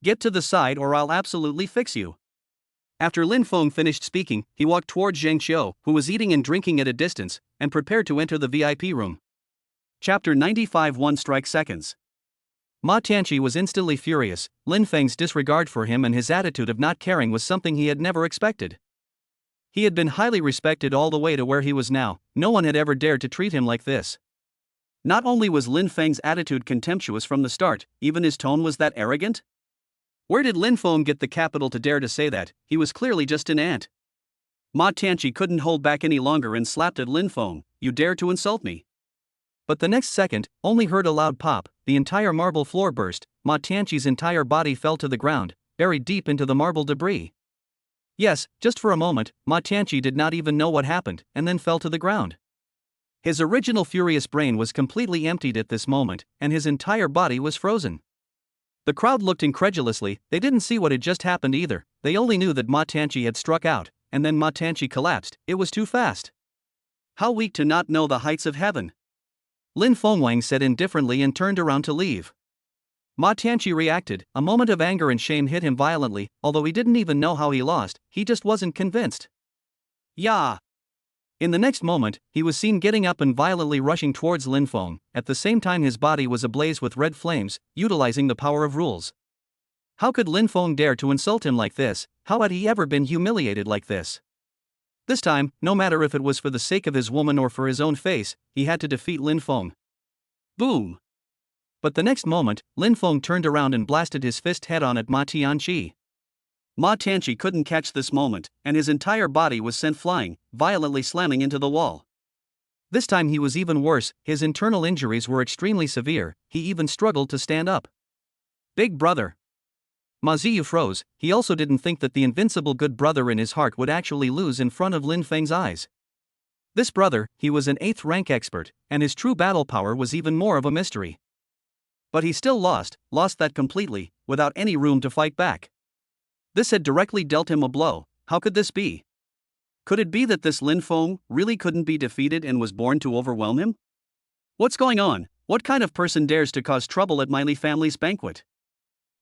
Get to the side or I'll absolutely fix you. After Lin Feng finished speaking, he walked toward Zhang Xiu, who was eating and drinking at a distance, and prepared to enter the VIP room. Chapter 95 1 Strike Seconds. Ma Tianqi was instantly furious. Lin Feng's disregard for him and his attitude of not caring was something he had never expected. He had been highly respected all the way to where he was now. No one had ever dared to treat him like this. Not only was Lin Feng's attitude contemptuous from the start, even his tone was that arrogant. Where did Lin Feng get the capital to dare to say that? He was clearly just an ant. Ma Tianqi couldn't hold back any longer and slapped at Lin Feng. "You dare to insult me?" But the next second, only heard a loud pop, the entire marble floor burst, Ma Tianqi's entire body fell to the ground, buried deep into the marble debris. Yes, just for a moment, Ma Tianqi did not even know what happened, and then fell to the ground. His original furious brain was completely emptied at this moment, and his entire body was frozen. The crowd looked incredulously. They didn't see what had just happened either. They only knew that Ma Tianqi had struck out, and then Ma Tianqi collapsed. It was too fast. How weak to not know the heights of heaven. Lin Fengwang said indifferently and turned around to leave. Ma Tianqi reacted. A moment of anger and shame hit him violently. Although he didn't even know how he lost, he just wasn't convinced. "Yeah!" In the next moment, he was seen getting up and violently rushing towards Lin Feng. At the same time his body was ablaze with red flames, utilizing the power of rules. How could Lin Feng dare to insult him like this? How had he ever been humiliated like this? This time, no matter if it was for the sake of his woman or for his own face, he had to defeat Lin Feng. Boom! But the next moment, Lin Feng turned around and blasted his fist head-on at Ma Tianqi. Ma Tianqi couldn't catch this moment, and his entire body was sent flying, violently slamming into the wall. This time he was even worse. His internal injuries were extremely severe. He even struggled to stand up. Big brother. Ma Ziyu froze. He also didn't think that the invincible good brother in his heart would actually lose in front of Lin Feng's eyes. This brother, he was an 8th rank expert, and his true battle power was even more of a mystery. But he still lost that completely, without any room to fight back. This had directly dealt him a blow. How could this be? Could it be that this Lin Feng really couldn't be defeated and was born to overwhelm him? What's going on? What kind of person dares to cause trouble at my Li family's banquet?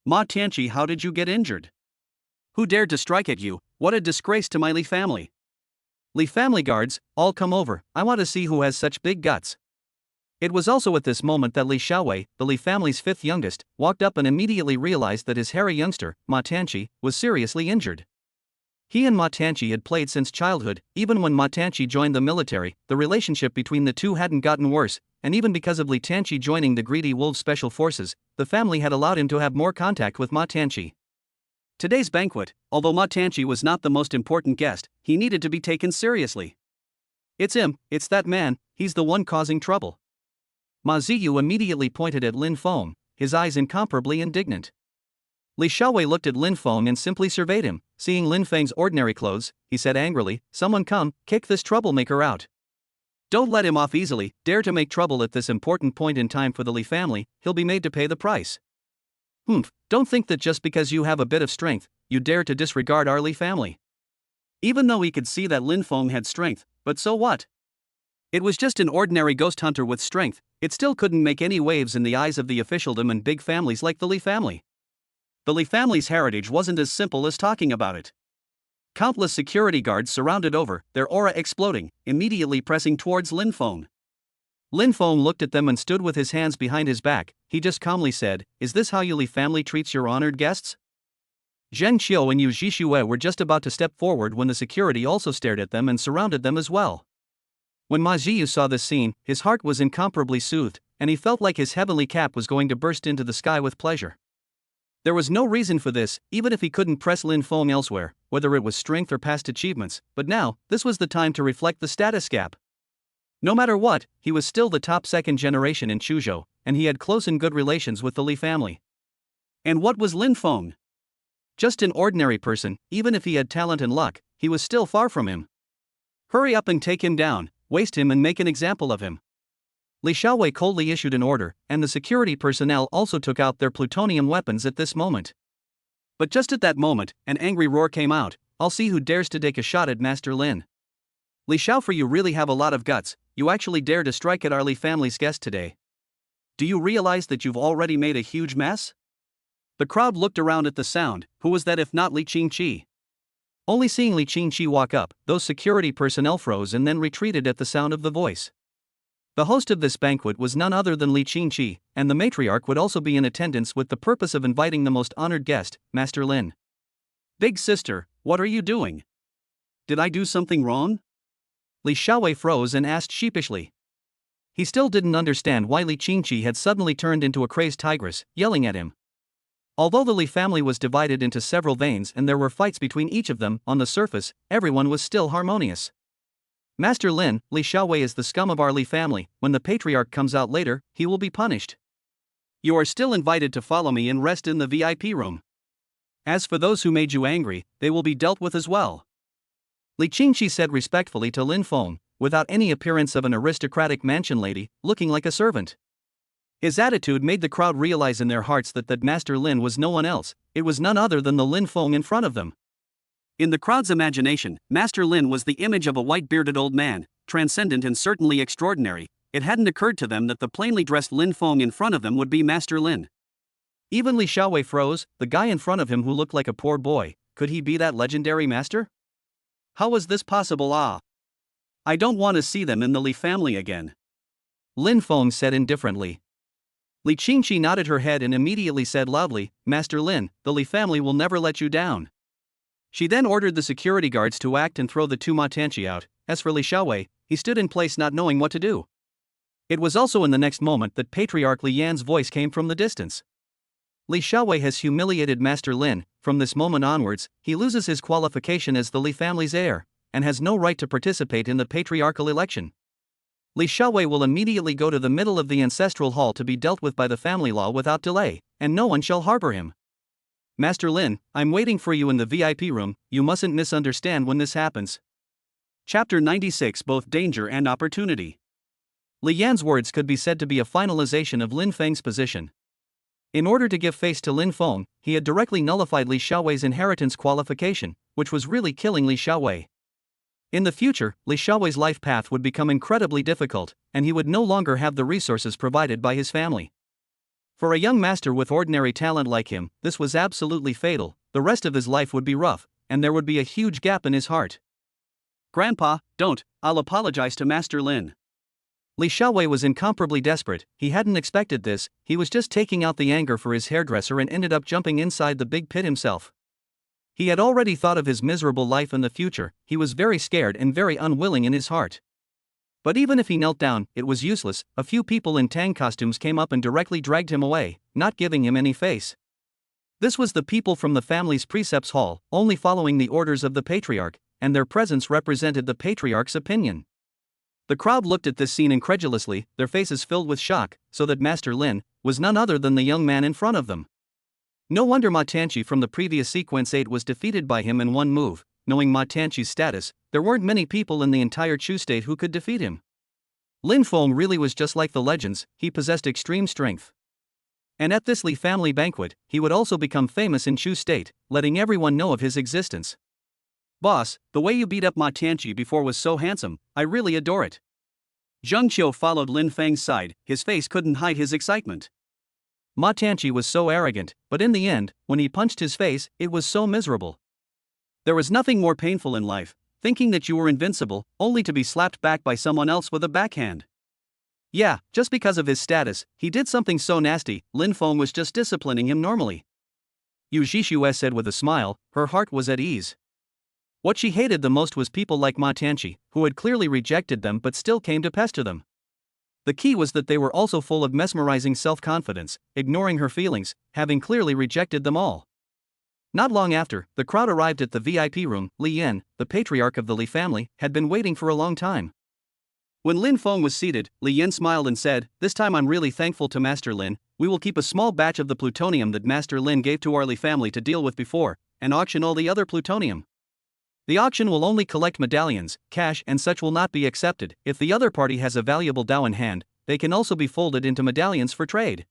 Ma Tianqi, how did you get injured? Who dared to strike at you? What a disgrace to my Li family. Li family guards, all come over. I want to see who has such big guts. It was also at this moment that Li Xiaowei, the Li family's 5th youngest, walked up and immediately realized that his hairy youngster, Ma Tianqi, was seriously injured. He and Ma Tianqi had played since childhood. Even when Ma Tianqi joined the military, the relationship between the two hadn't gotten worse, and even because of Li Tianqi joining the Greedy Wolves Special Forces, the family had allowed him to have more contact with Ma Tianqi. Today's banquet, although Ma Tianqi was not the most important guest, he needed to be taken seriously. It's him, it's that man, he's the one causing trouble. Ma Ziyu immediately pointed at Lin Feng, his eyes incomparably indignant. Li Xiaowei looked at Lin Feng and simply surveyed him. Seeing Lin Feng's ordinary clothes, he said angrily, "Someone come, kick this troublemaker out. Don't let him off easily. Dare to make trouble at this important point in time for the Li family, he'll be made to pay the price." Don't think that just because you have a bit of strength, you dare to disregard our Li family. Even though he could see that Lin Feng had strength, but so what? It was just an ordinary ghost hunter with strength. It still couldn't make any waves in the eyes of the officialdom and big families like the Li family. The Li family's heritage wasn't as simple as talking about it. Countless security guards surrounded over, their aura exploding, immediately pressing towards Lin Feng. Lin Feng looked at them and stood with his hands behind his back. He just calmly said, "Is this how your Li family treats your honored guests?" Zheng Qiu and Yu Zhixue were just about to step forward when the security also stared at them and surrounded them as well. When Ma Ziyu saw this scene, his heart was incomparably soothed, and he felt like his heavenly cap was going to burst into the sky with pleasure. There was no reason for this, even if he couldn't press Lin Feng elsewhere, whether it was strength or past achievements, but now, this was the time to reflect the status gap. No matter what, he was still the top 2nd generation in Chuzhou, and he had close and good relations with the Li family. And what was Lin Feng? Just an ordinary person. Even if he had talent and luck, he was still far from him. Hurry up and take him down, waste him and make an example of him. Li Xiaowei coldly issued an order, and the security personnel also took out their plutonium weapons at this moment. But just at that moment, an angry roar came out. "I'll see who dares to take a shot at Master Lin. Li Xiaofu, you really have a lot of guts. You actually dare to strike at our Li family's guest today. Do you realize that you've already made a huge mess?" The crowd looked around at the sound. Who was that if not Li Qingqi? Only seeing Li Qingqi walk up, those security personnel froze and then retreated at the sound of the voice. The host of this banquet was none other than Li Qingqi, and the matriarch would also be in attendance with the purpose of inviting the most honored guest, Master Lin.
Big sister, what are you doing? Did I do something wrong?
Li Xiaowei froze and asked sheepishly. He still didn't understand why Li Qingqi had suddenly turned into a crazed tigress, yelling at him. Although the Li family was divided into several veins and there were fights between each of them, on the surface, everyone was still harmonious. Master Lin, Li Xiaowei is the scum of our Li family. When the patriarch comes out later, he will be punished.
You are still invited to follow me and rest in the VIP room. As for those who made you angry, they will be dealt with as well.
Li Qingqi said respectfully to Lin Feng, without any appearance of an aristocratic mansion lady, looking like a servant. His attitude made the crowd realize in their hearts that Master Lin was no one else, it was none other than the Lin Feng in front of them.
In the crowd's imagination, Master Lin was the image of a white-bearded old man, transcendent and certainly extraordinary. It hadn't occurred to them that the plainly dressed Lin Feng in front of them would be Master Lin.
Even Li Xiaowei froze, the guy in front of him who looked like a poor boy, could he be that legendary master?
How was this possible? I don't want to see them in the Li family again.
Lin Feng said indifferently. Li Qingqi nodded her head and immediately said loudly, Master Lin, the Li family will never let you down. She then ordered the security guards to act and throw the two Ma Tianqi out. As for Li Xiaowei, he stood in place not knowing what to do. It was also in the next moment that Patriarch Li Yan's voice came from the distance. Li Xiaowei has humiliated Master Lin. From this moment onwards, he loses his qualification as the Li family's heir, and has no right to participate in the patriarchal election. Li Xiaowei will immediately go to the middle of the ancestral hall to be dealt with by the family law without delay, and no one shall harbor him. Master Lin, I'm waiting for you in the VIP room, you mustn't misunderstand when this happens.
Chapter 96 Both Danger and Opportunity.
Li Yan's words could be said to be a finalization of Lin Feng's position. In order to give face to Lin Feng, he had directly nullified Li Xiaowei's inheritance qualification, which was really killing Li Xiaowei. In the future, Li Xiaowei's life path would become incredibly difficult, and he would no longer have the resources provided by his family. For a young master with ordinary talent like him, this was absolutely fatal. The rest of his life would be rough, and there would be a huge gap in his heart.
Grandpa, don't, I'll apologize to Master Lin.
Li Xiaowei was incomparably desperate. He hadn't expected this, he was just taking out the anger for his hairdresser and ended up jumping inside the big pit himself. He had already thought of his miserable life in the future, he was very scared and very unwilling in his heart. But even if he knelt down, it was useless. A few people in Tang costumes came up and directly dragged him away, not giving him any face. This was the people from the family's precepts hall, only following the orders of the patriarch, and their presence represented the patriarch's opinion. The crowd looked at this scene incredulously, their faces filled with shock, so that Master Lin was none other than the young man in front of them. No wonder Ma Tianqi from the previous sequence 8 was defeated by him in one move. Knowing Ma Tianqi's status, there weren't many people in the entire Chu state who could defeat him. Lin Feng really was just like the legends, he possessed extreme strength. And at this Li family banquet, he would also become famous in Chu state, letting everyone know of his existence.
Boss, the way you beat up Ma Tianqi before was so handsome, I really adore it. Zheng Qiu followed Lin Feng's side, his face couldn't hide his excitement.
Ma Tianqi was so arrogant, but in the end, when he punched his face, it was so miserable.
There was nothing more painful in life, thinking that you were invincible, only to be slapped back by someone else with a backhand.
Yeah, just because of his status, he did something so nasty. Lin Feng was just disciplining him normally. Yu Zhixue said with a smile, her heart was at ease. What she hated the most was people like Ma Tianqi, who had clearly rejected them but still came to pester them. The key was that they were also full of mesmerizing self-confidence, ignoring her feelings, having clearly rejected them all. Not long after, the crowd arrived at the VIP room. Li Yan, the patriarch of the Li family, had been waiting for a long time.
When Lin Feng was seated, Li Yan smiled and said, "This time I'm really thankful to Master Lin. We will keep a small batch of the plutonium that Master Lin gave to our Li family to deal with before, and auction all the other plutonium. The auction will only collect medallions, cash and such will not be accepted. If the other party has a valuable Dao in hand, they can also be folded into medallions for trade.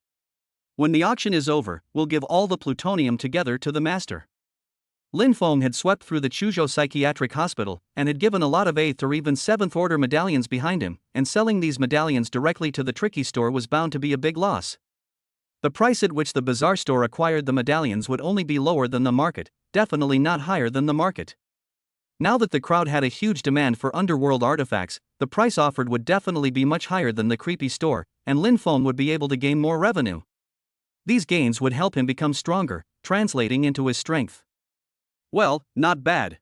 When the auction is over, we'll give all the plutonium together to the master." Lin Feng had swept through the Chuzhou Psychiatric Hospital, and had given a lot of 8th or even 7th order medallions behind him, and selling these medallions directly to the tricky store was bound to be a big loss. The price at which the bazaar store acquired the medallions would only be lower than the market, definitely not higher than the market.
Now that the crowd had a huge demand for underworld artifacts, the price offered would definitely be much higher than the creepy store, and Lin Feng would be able to gain more revenue. These gains would help him become stronger, translating into his strength.
Well, not bad.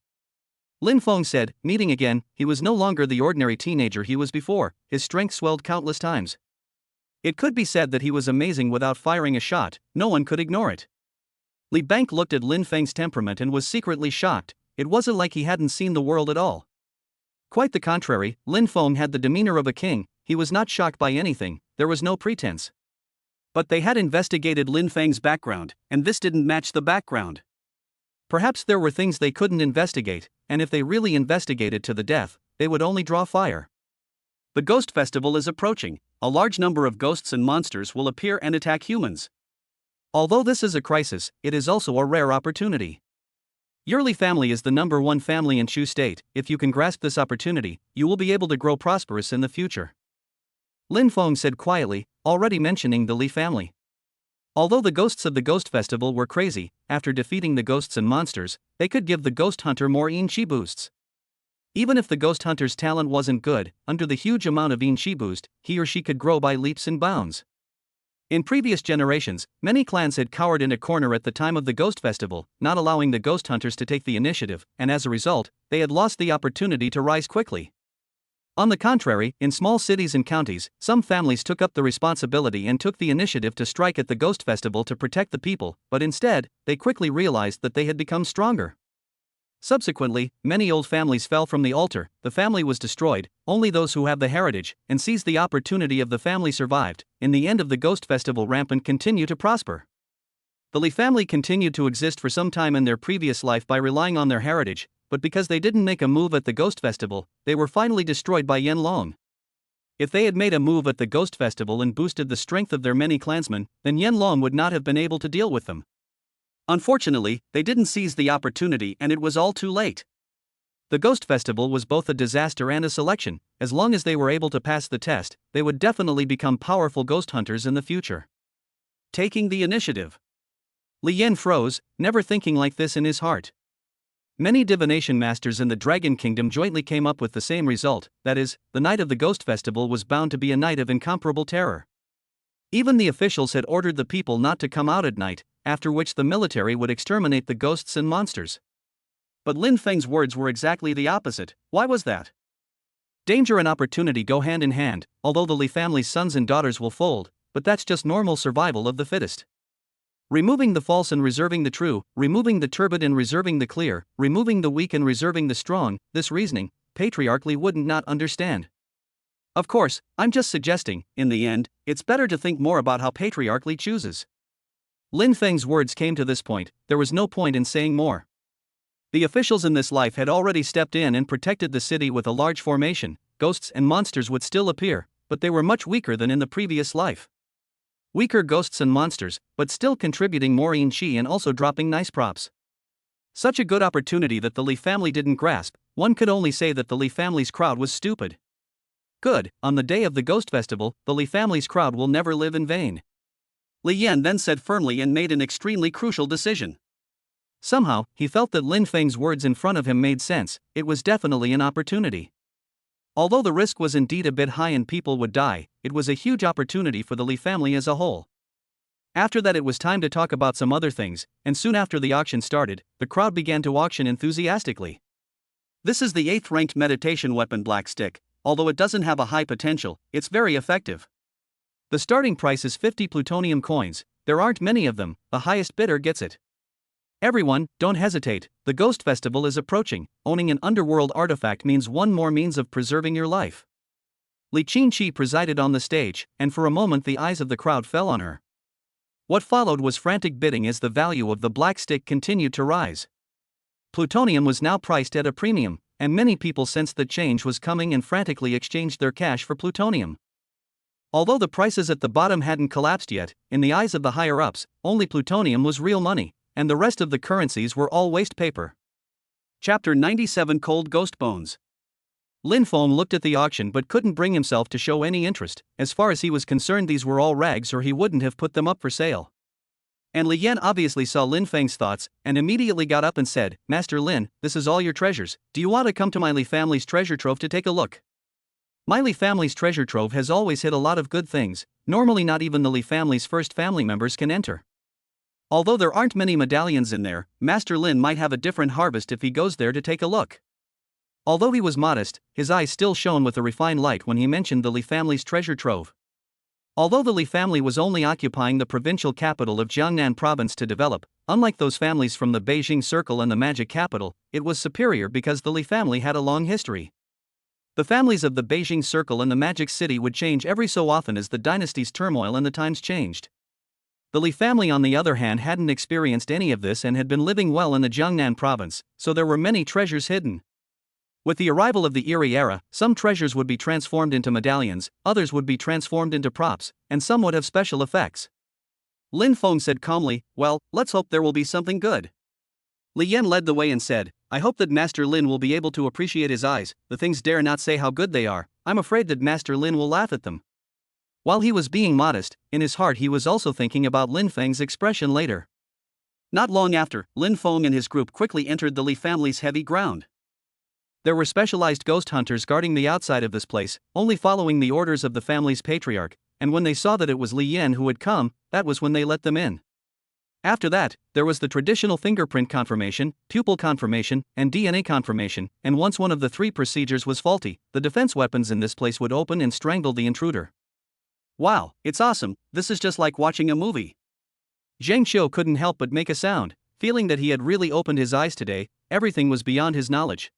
Lin Feng said, meeting again, he was no longer the ordinary teenager he was before, his strength swelled countless times. It could be said that he was amazing without firing a shot, no one could ignore it. Li Bank looked at Lin Feng's temperament and was secretly shocked. It wasn't like he hadn't seen the world at all. Quite the contrary, Lin Feng had the demeanor of a king, he was not shocked by anything, there was no pretense.
But they had investigated Lin Feng's background, and this didn't match the background.
Perhaps there were things they couldn't investigate, and if they really investigated to the death, they would only draw fire.
The Ghost Festival is approaching. A large number of ghosts and monsters will appear and attack humans.
Although this is a crisis, it is also a rare opportunity. Your Li family is the #1 family in Shu State. If you can grasp this opportunity, you will be able to grow prosperous in the future. Lin Feng said quietly, already mentioning the Li family. Although the ghosts of the Ghost Festival were crazy, after defeating the ghosts and monsters, they could give the Ghost Hunter more Yin Chi boosts. Even if the Ghost Hunter's talent wasn't good, under the huge amount of Yin Chi boost, he or she could grow by leaps and bounds. In previous generations, many clans had cowered in a corner at the time of the Ghost Festival, not allowing the Ghost Hunters to take the initiative, and as a result, they had lost the opportunity to rise quickly. On the contrary, in small cities and counties, some families took up the responsibility and took the initiative to strike at the Ghost Festival to protect the people, but instead, they quickly realized that they had become stronger. Subsequently, many old families fell from the altar, the family was destroyed, only those who have the heritage and seized the opportunity of the family survived. In the end of the Ghost Festival rampant continue to prosper. The Li family continued to exist for some time in their previous life by relying on their heritage, but because they didn't make a move at the Ghost Festival, they were finally destroyed by Yen Long. If they had made a move at the Ghost Festival and boosted the strength of their many clansmen, then Yen Long would not have been able to deal with them.
Unfortunately, they didn't seize the opportunity and it was all too late.
The Ghost Festival was both a disaster and a selection. As long as they were able to pass the test, they would definitely become powerful ghost hunters in the future.
Taking the initiative.
Li Yan froze, never thinking like this in his heart. Many divination masters in the Dragon Kingdom jointly came up with the same result, that is, the night of the Ghost Festival was bound to be a night of incomparable terror. Even the officials had ordered the people not to come out at night, after which the military would exterminate the ghosts and monsters.
But Lin Feng's words were exactly the opposite. Why was that?
Danger and opportunity go hand in hand, although the Li family's sons and daughters will fold, but that's just normal survival of the fittest. Removing the false and reserving the true, removing the turbid and reserving the clear, removing the weak and reserving the strong, this reasoning, patriarchally wouldn't not understand. Of course, I'm just suggesting, in the end, it's better to think more about how patriarchally chooses. Lin Feng's words came to this point, there was no point in saying more. The officials in this life had already stepped in and protected the city with a large formation. Ghosts and monsters would still appear, but they were much weaker than in the previous life. Weaker ghosts and monsters, but still contributing more Yin Chi and also dropping nice props. Such a good opportunity that the Li family didn't grasp. One could only say that the Li family's crowd was stupid. Good, on the day of the Ghost Festival, the Li family's crowd will never live in vain.
Li Yan then said firmly and made an extremely crucial decision.
Somehow, he felt that Lin Feng's words in front of him made sense. It was definitely an opportunity. Although the risk was indeed a bit high and people would die, it was a huge opportunity for the Li family as a whole. After that, it was time to talk about some other things, and soon after the auction started, the crowd began to auction enthusiastically.
This is the 8th ranked meditation weapon Black Stick. Although it doesn't have a high potential, it's very effective.
The starting price is 50 plutonium coins. There aren't many of them, the highest bidder gets it. Everyone, don't hesitate, the Ghost Festival is approaching. Owning an underworld artifact means one more means of preserving your life. Li Qingqi presided on the stage, and for a moment the eyes of the crowd fell on her. What followed was frantic bidding as the value of the black stick continued to rise. Plutonium was now priced at a premium, and many people sensed that change was coming and frantically exchanged their cash for plutonium. Although the prices at the bottom hadn't collapsed yet, in the eyes of the higher-ups, only plutonium was real money, and the rest of the currencies were all waste paper.
Chapter 97 Cold Ghost Bones.
Lin Feng looked at the auction but couldn't bring himself to show any interest. As far as he was concerned, these were all rags or he wouldn't have put them up for sale. And Li Yan obviously saw Lin Feng's thoughts, and immediately got up and said, Master Lin, this is all your treasures, do you want to come to my Li family's treasure trove to take a look? My Li family's treasure trove has always hid a lot of good things, normally not even the Li family's first family members can enter. Although there aren't many medallions in there, Master Lin might have a different harvest if he goes there to take a look. Although he was modest, his eyes still shone with a refined light when he mentioned the Li family's treasure trove. Although the Li family was only occupying the provincial capital of Jiangnan province to develop, unlike those families from the Beijing Circle and the Magic Capital, it was superior because the Li family had a long history. The families of the Beijing Circle and the Magic City would change every so often as the dynasty's turmoil and the times changed. The Li family on the other hand hadn't experienced any of this and had been living well in the Jiangnan province, so there were many treasures hidden. With the arrival of the Erie era, some treasures would be transformed into medallions, others would be transformed into props, and some would have special effects. Lin Feng said calmly, well, let's hope there will be something good. Li Yan led the way and said, I hope that Master Lin will be able to appreciate his eyes, the things dare not say how good they are, I'm afraid that Master Lin will laugh at them. While he was being modest, in his heart he was also thinking about Lin Feng's expression later. Not long after, Lin Feng and his group quickly entered the Li family's heavy ground. There were specialized ghost hunters guarding the outside of this place, only following the orders of the family's patriarch, and when they saw that it was Li Yan who had come, that was when they let them in. After that, there was the traditional fingerprint confirmation, pupil confirmation, and DNA confirmation, and once one of the three procedures was faulty, the defense weapons in this place would open and strangle the intruder. Wow, it's awesome, this is just like watching a movie. Zhang Xiu couldn't help but make a sound, feeling that he had really opened his eyes today, everything was beyond his knowledge.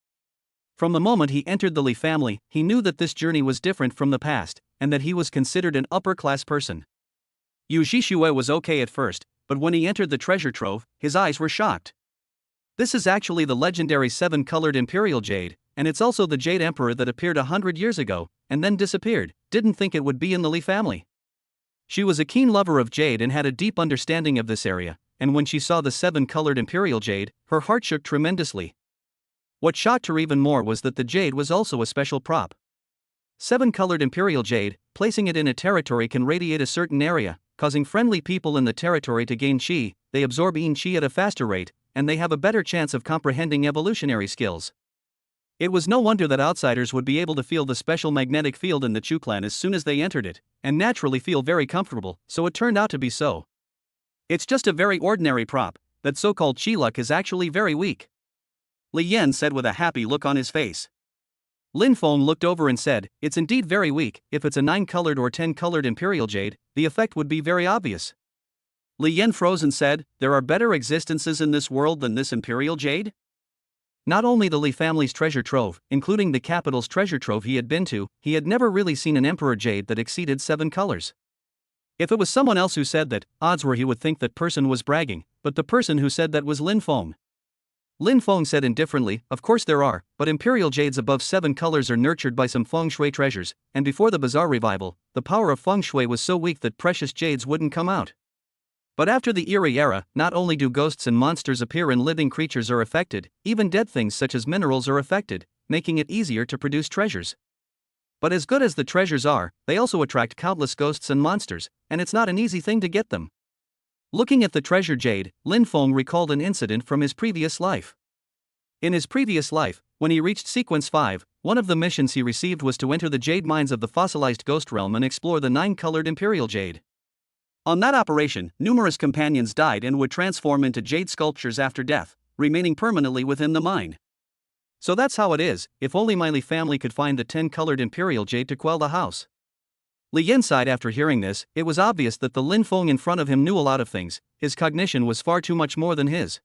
From the moment he entered the Li family, he knew that this journey was different from the past, and that he was considered an upper-class person. Yu Zhixue was okay at first, but when he entered the treasure trove, his eyes were shocked. This is actually the legendary 7-colored Imperial Jade, and it's also the Jade Emperor that appeared 100 years ago, and then disappeared, didn't think it would be in the Li family. She was a keen lover of jade and had a deep understanding of this area, and when she saw the 7-colored Imperial Jade, her heart shook tremendously. What shocked her even more was that the jade was also a special prop. 7-colored Imperial Jade, placing it in a territory can radiate a certain area, causing friendly people in the territory to gain chi, they absorb yin chi at a faster rate, and they have a better chance of comprehending evolutionary skills. It was no wonder that outsiders would be able to feel the special magnetic field in the Chu clan as soon as they entered it, and naturally feel very comfortable, so it turned out to be so. It's just a very ordinary prop, that so-called chi luck is actually very weak. Li Yan said with a happy look on his face. Lin Feng looked over and said, it's indeed very weak, if it's a 9-colored or 10-colored Imperial Jade, the effect would be very obvious. Li Yan froze and said, there are better existences in this world than this Imperial Jade? Not only the Li family's treasure trove, including the capital's treasure trove he had been to, he had never really seen an Emperor Jade that exceeded 7 colors. If it was someone else who said that, odds were he would think that person was bragging, but the person who said that was Lin Feng. Lin Feng said indifferently, of course there are, but Imperial Jades above 7 colors are nurtured by some feng shui treasures, and before the Bazaar revival, the power of feng shui was so weak that precious jades wouldn't come out. But after the Erie era, not only do ghosts and monsters appear and living creatures are affected, even dead things such as minerals are affected, making it easier to produce treasures. But as good as the treasures are, they also attract countless ghosts and monsters, and it's not an easy thing to get them. Looking at the treasure jade, Lin Feng recalled an incident from his previous life. In his previous life, when he reached Sequence 5, one of the missions he received was to enter the jade mines of the fossilized ghost realm and explore the 9-colored Imperial Jade. On that operation, numerous companions died and would transform into jade sculptures after death, remaining permanently within the mine. So that's how it is, if only my Li family could find the 10-colored Imperial Jade to quell the house. Li Yan sighed after hearing this. It was obvious that the Lin Feng in front of him knew a lot of things, his cognition was far too much more than his.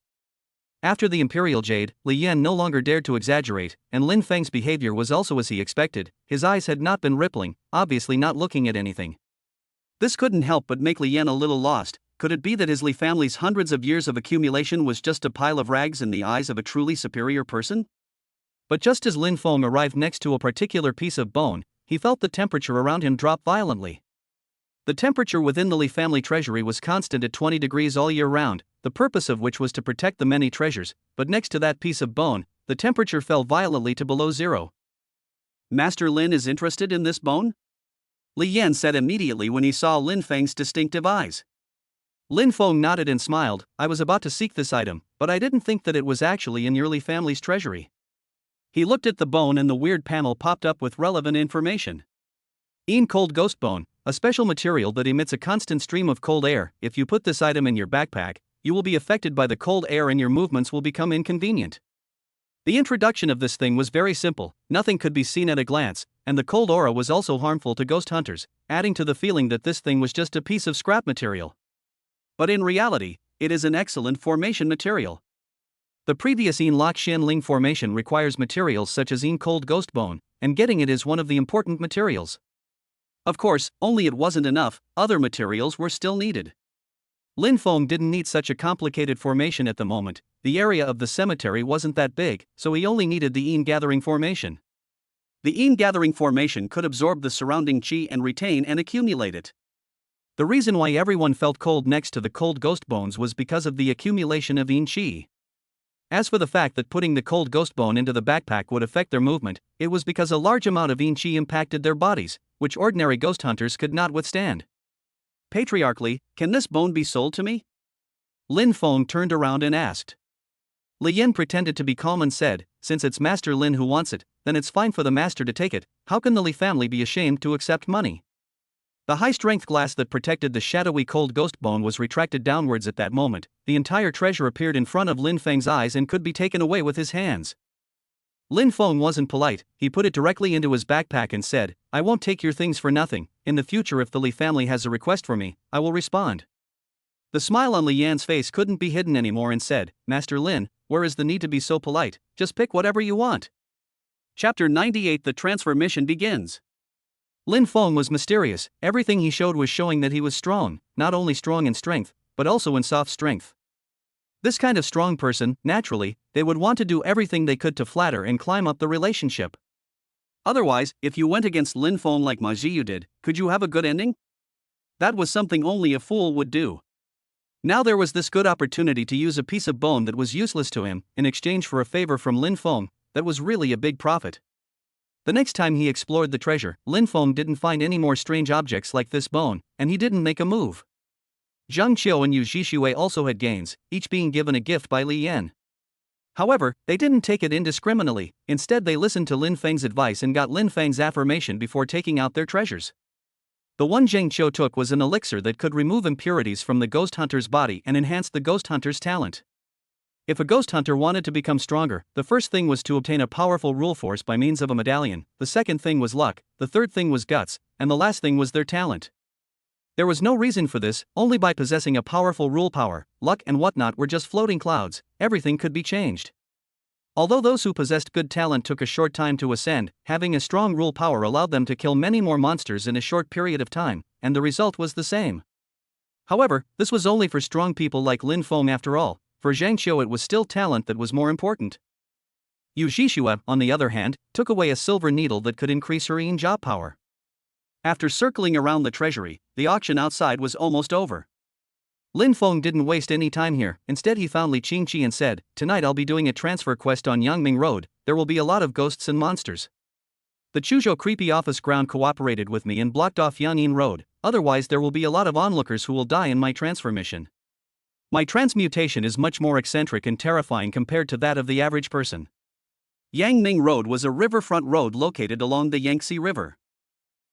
After the Imperial Jade, Li Yan no longer dared to exaggerate, and Lin Feng's behavior was also as he expected, his eyes had not been rippling, obviously not looking at anything. This couldn't help but make Li Yan a little lost. Could it be that his Li family's hundreds of years of accumulation was just a pile of rags in the eyes of a truly superior person? But just as Lin Feng arrived next to a particular piece of bone, he felt the temperature around him drop violently. The temperature within the Li family treasury was constant at 20 degrees all year round, the purpose of which was to protect the many treasures, but next to that piece of bone, the temperature fell violently to below zero. Master Lin is interested in this bone? Li Yan said immediately when he saw Lin Feng's distinctive eyes. Lin Feng nodded and smiled. I was about to seek this item, but I didn't think that it was actually in your Li family's treasury. He looked at the bone and the weird panel popped up with relevant information. Cold ghost bone, a special material that emits a constant stream of cold air. If you put this item in your backpack, you will be affected by the cold air and your movements will become inconvenient. The introduction of this thing was very simple, nothing could be seen at a glance, and the cold aura was also harmful to ghost hunters, adding to the feeling that this thing was just a piece of scrap material. But in reality, it is an excellent formation material. The previous Lok Shen Ling formation requires materials such as cold ghost bone, and getting it is one of the important materials. Of course, only it wasn't enough, other materials were still needed. Lin Feng didn't need such a complicated formation at the moment, the area of the cemetery wasn't that big, so he only needed the gathering formation. The gathering formation could absorb the surrounding qi and retain and accumulate it. The reason why everyone felt cold next to the cold ghost bones was because of the accumulation of qi. As for the fact that putting the cold ghost bone into the backpack would affect their movement, it was because a large amount of qi impacted their bodies, which ordinary ghost hunters could not withstand. Patriarchally, can this bone be sold to me? Lin Feng turned around and asked. Li Yen pretended to be calm and said, since it's Master Lin who wants it, then it's fine for the master to take it. How can the Li family be ashamed to accept money? The high-strength glass that protected the shadowy cold ghost bone was retracted downwards at that moment. The entire treasure appeared in front of Lin Feng's eyes and could be taken away with his hands. Lin Feng wasn't polite, he put it directly into his backpack and said, I won't take your things for nothing. In the future if the Li family has a request for me, I will respond. The smile on Li Yan's face couldn't be hidden anymore and said, Master Lin, where is the need to be so polite? Just pick whatever you want. Chapter 98 The transfer mission begins. Lin Feng was mysterious, everything he showed was showing that he was strong, not only strong in strength, but also in soft strength. This kind of strong person, naturally, they would want to do everything they could to flatter and climb up the relationship. Otherwise, if you went against Lin Feng like Ma Jiyu did, could you have a good ending? That was something only a fool would do. Now there was this good opportunity to use a piece of bone that was useless to him, in exchange for a favor from Lin Feng, that was really a big profit. The next time he explored the treasure, Lin Feng didn't find any more strange objects like this bone, and he didn't make a move. Zhang Qiu and Yu Zhishui also had gains, each being given a gift by Li Yan. However, they didn't take it indiscriminately, instead they listened to Lin Feng's advice and got Lin Feng's affirmation before taking out their treasures. The one Zhang Qiu took was an elixir that could remove impurities from the ghost hunter's body and enhance the ghost hunter's talent. If a ghost hunter wanted to become stronger, the first thing was to obtain a powerful rule force by means of a medallion, the second thing was luck, the third thing was guts, and the last thing was their talent. There was no reason for this, only by possessing a powerful rule power, luck and whatnot were just floating clouds, everything could be changed. Although those who possessed good talent took a short time to ascend, having a strong rule power allowed them to kill many more monsters in a short period of time, and the result was the same. However, this was only for strong people like Lin Feng after all. For Zhang Qiu it was still talent that was more important. Yu Zhishui, on the other hand, took away a silver needle that could increase her job power. After circling around the treasury, the auction outside was almost over. Lin Feng didn't waste any time here, instead he found Li Qingqi and said, tonight I'll be doing a transfer quest on Yangming Road, there will be a lot of ghosts and monsters. The Chuzhou creepy office ground cooperated with me and blocked off Yangyin Road, otherwise there will be a lot of onlookers who will die in my transfer mission. My transmutation is much more eccentric and terrifying compared to that of the average person. Yangming Road was a riverfront road located along the Yangtze River.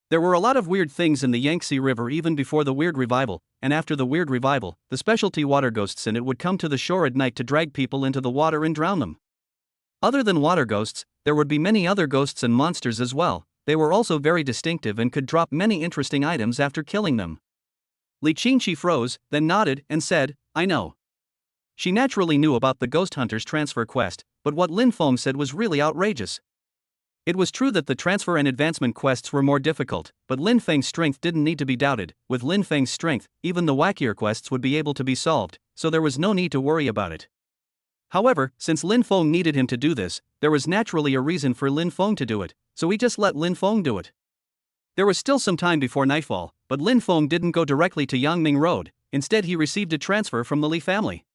There were a lot of weird things in the Yangtze River even before the Weird Revival, and after the Weird Revival, the specialty water ghosts in it would come to the shore at night to drag people into the water and drown them. Other than water ghosts, there would be many other ghosts and monsters as well, they were also very distinctive and could drop many interesting items after killing them. Li Qingqi froze, then nodded and said, I know. She naturally knew about the ghost hunter's transfer quest, but what Lin Feng said was really outrageous. It was true that the transfer and advancement quests were more difficult, but Lin Feng's strength didn't need to be doubted. With Lin Feng's strength, even the wackier quests would be able to be solved, so there was no need to worry about it. However, since Lin Feng needed him to do this, there was naturally a reason for Lin Feng to do it, so he just let Lin Feng do it. There was still some time before nightfall, but Lin Feng didn't go directly to Yangming Road. Instead he received a transfer from the Li family.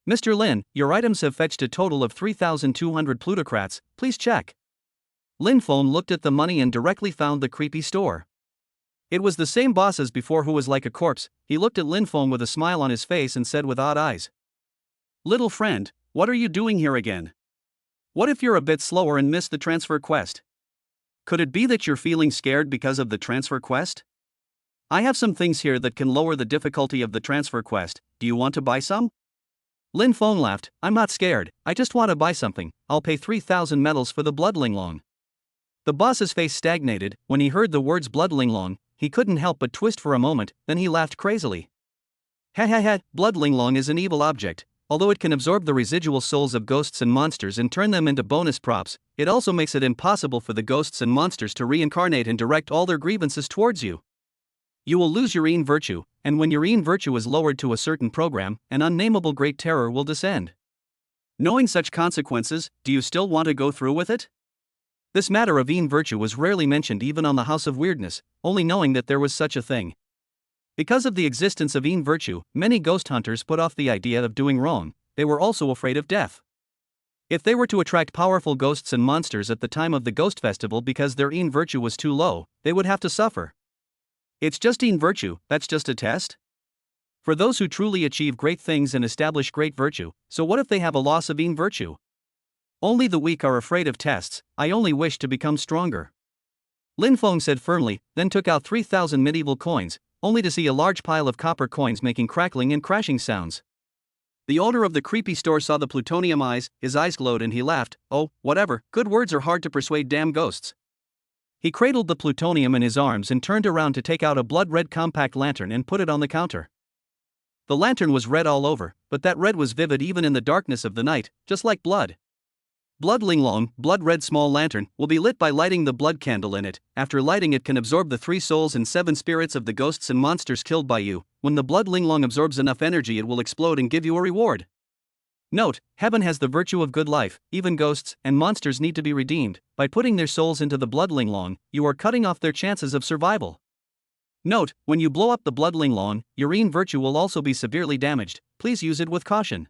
Mr. Lin, your items have fetched a total of 3,200 plutocrats, please check. Lin Feng looked at the money and directly found the creepy store. It was the same boss as before who was like a corpse. He looked at Lin Feng with a smile on his face and said with odd eyes, "Little friend, what are you doing here again? What if you're a bit slower and miss the transfer quest? Could it be that you're feeling scared because of the transfer quest? I have some things here that can lower the difficulty of the transfer quest. Do you want to buy some?" Lin Feng laughed, "I'm not scared, I just want to buy something. I'll pay 3,000 medals for the bloodlinglong." The boss's face stagnated. When he heard the words bloodlinglong, he couldn't help but twist for a moment, then he laughed crazily. Ha ha ha, bloodlinglong is an evil object. Although it can absorb the residual souls of ghosts and monsters and turn them into bonus props, it also makes it impossible for the ghosts and monsters to reincarnate and direct all their grievances towards you. You will lose your Yin virtue, and when your Yin virtue is lowered to a certain program, an unnameable great terror will descend. Knowing such consequences, do you still want to go through with it? This matter of Yin virtue was rarely mentioned even on the House of Weirdness, only knowing that there was such a thing. Because of the existence of Yin virtue, many ghost hunters put off the idea of doing wrong. They were also afraid of death. If they were to attract powerful ghosts and monsters at the time of the Ghost Festival because their Yin virtue was too low, they would have to suffer. It's just Yin virtue, that's just a test? For those who truly achieve great things and establish great virtue, so what if they have a loss of Yin virtue? Only the weak are afraid of tests. I only wish to become stronger. Lin Feng said firmly, then took out 3,000 medieval coins, only to see a large pile of copper coins making crackling and crashing sounds. The owner of the creepy store saw the plutonium eyes, his eyes glowed and he laughed, "Oh, whatever, good words are hard to persuade damn ghosts." He cradled the plutonium in his arms and turned around to take out a blood-red compact lantern and put it on the counter. The lantern was red all over, but that red was vivid even in the darkness of the night, just like blood. Bloodlinglong, blood-red small lantern, will be lit by lighting the blood candle in it. After lighting it can absorb the 3 souls and 7 spirits of the ghosts and monsters killed by you. When the bloodlinglong absorbs enough energy it will explode and give you a reward. Note, heaven has the virtue of good life, even ghosts and monsters need to be redeemed. By putting their souls into the bloodlinglong, you are cutting off their chances of survival. Note, when you blow up the bloodlinglong, your Yin virtue will also be severely damaged. Please use it with caution.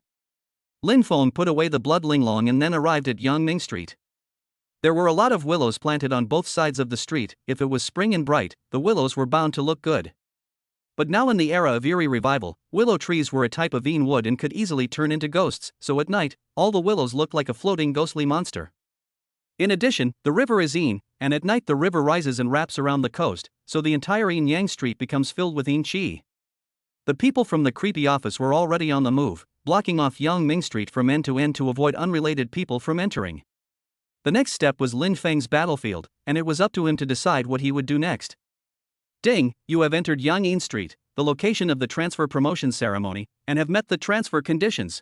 Lin Feng put away the bloodlinglong and then arrived at Yangming Street. There were a lot of willows planted on both sides of the street. If it was spring and bright, the willows were bound to look good. But now in the era of eerie revival, willow trees were a type of Yin wood and could easily turn into ghosts, so at night, all the willows looked like a floating ghostly monster. In addition, the river is Yin, and at night the river rises and wraps around the coast, so the entire Yin Yang Street becomes filled with Yin Qi. The people from the creepy office were already on the move, blocking off Yangming Street from end to end to avoid unrelated people from entering. The next step was Lin Feng's battlefield, and it was up to him to decide what he would do next. Ding, you have entered Yangyin Street, the location of the transfer promotion ceremony, and have met the transfer conditions.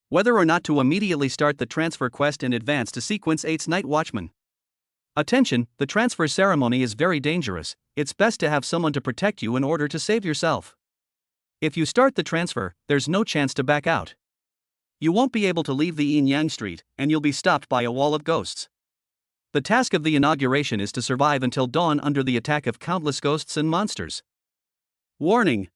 Whether or not to immediately start the transfer quest in advance to sequence 8's Night Watchman. Attention, the transfer ceremony is very dangerous. It's best to have someone to protect you in order to save yourself. If you start the transfer, there's no chance to back out. You won't be able to leave the Yin Yang Street, and you'll be stopped by a wall of ghosts. The task of the inauguration is to survive until dawn under the attack of countless ghosts and monsters. Warning!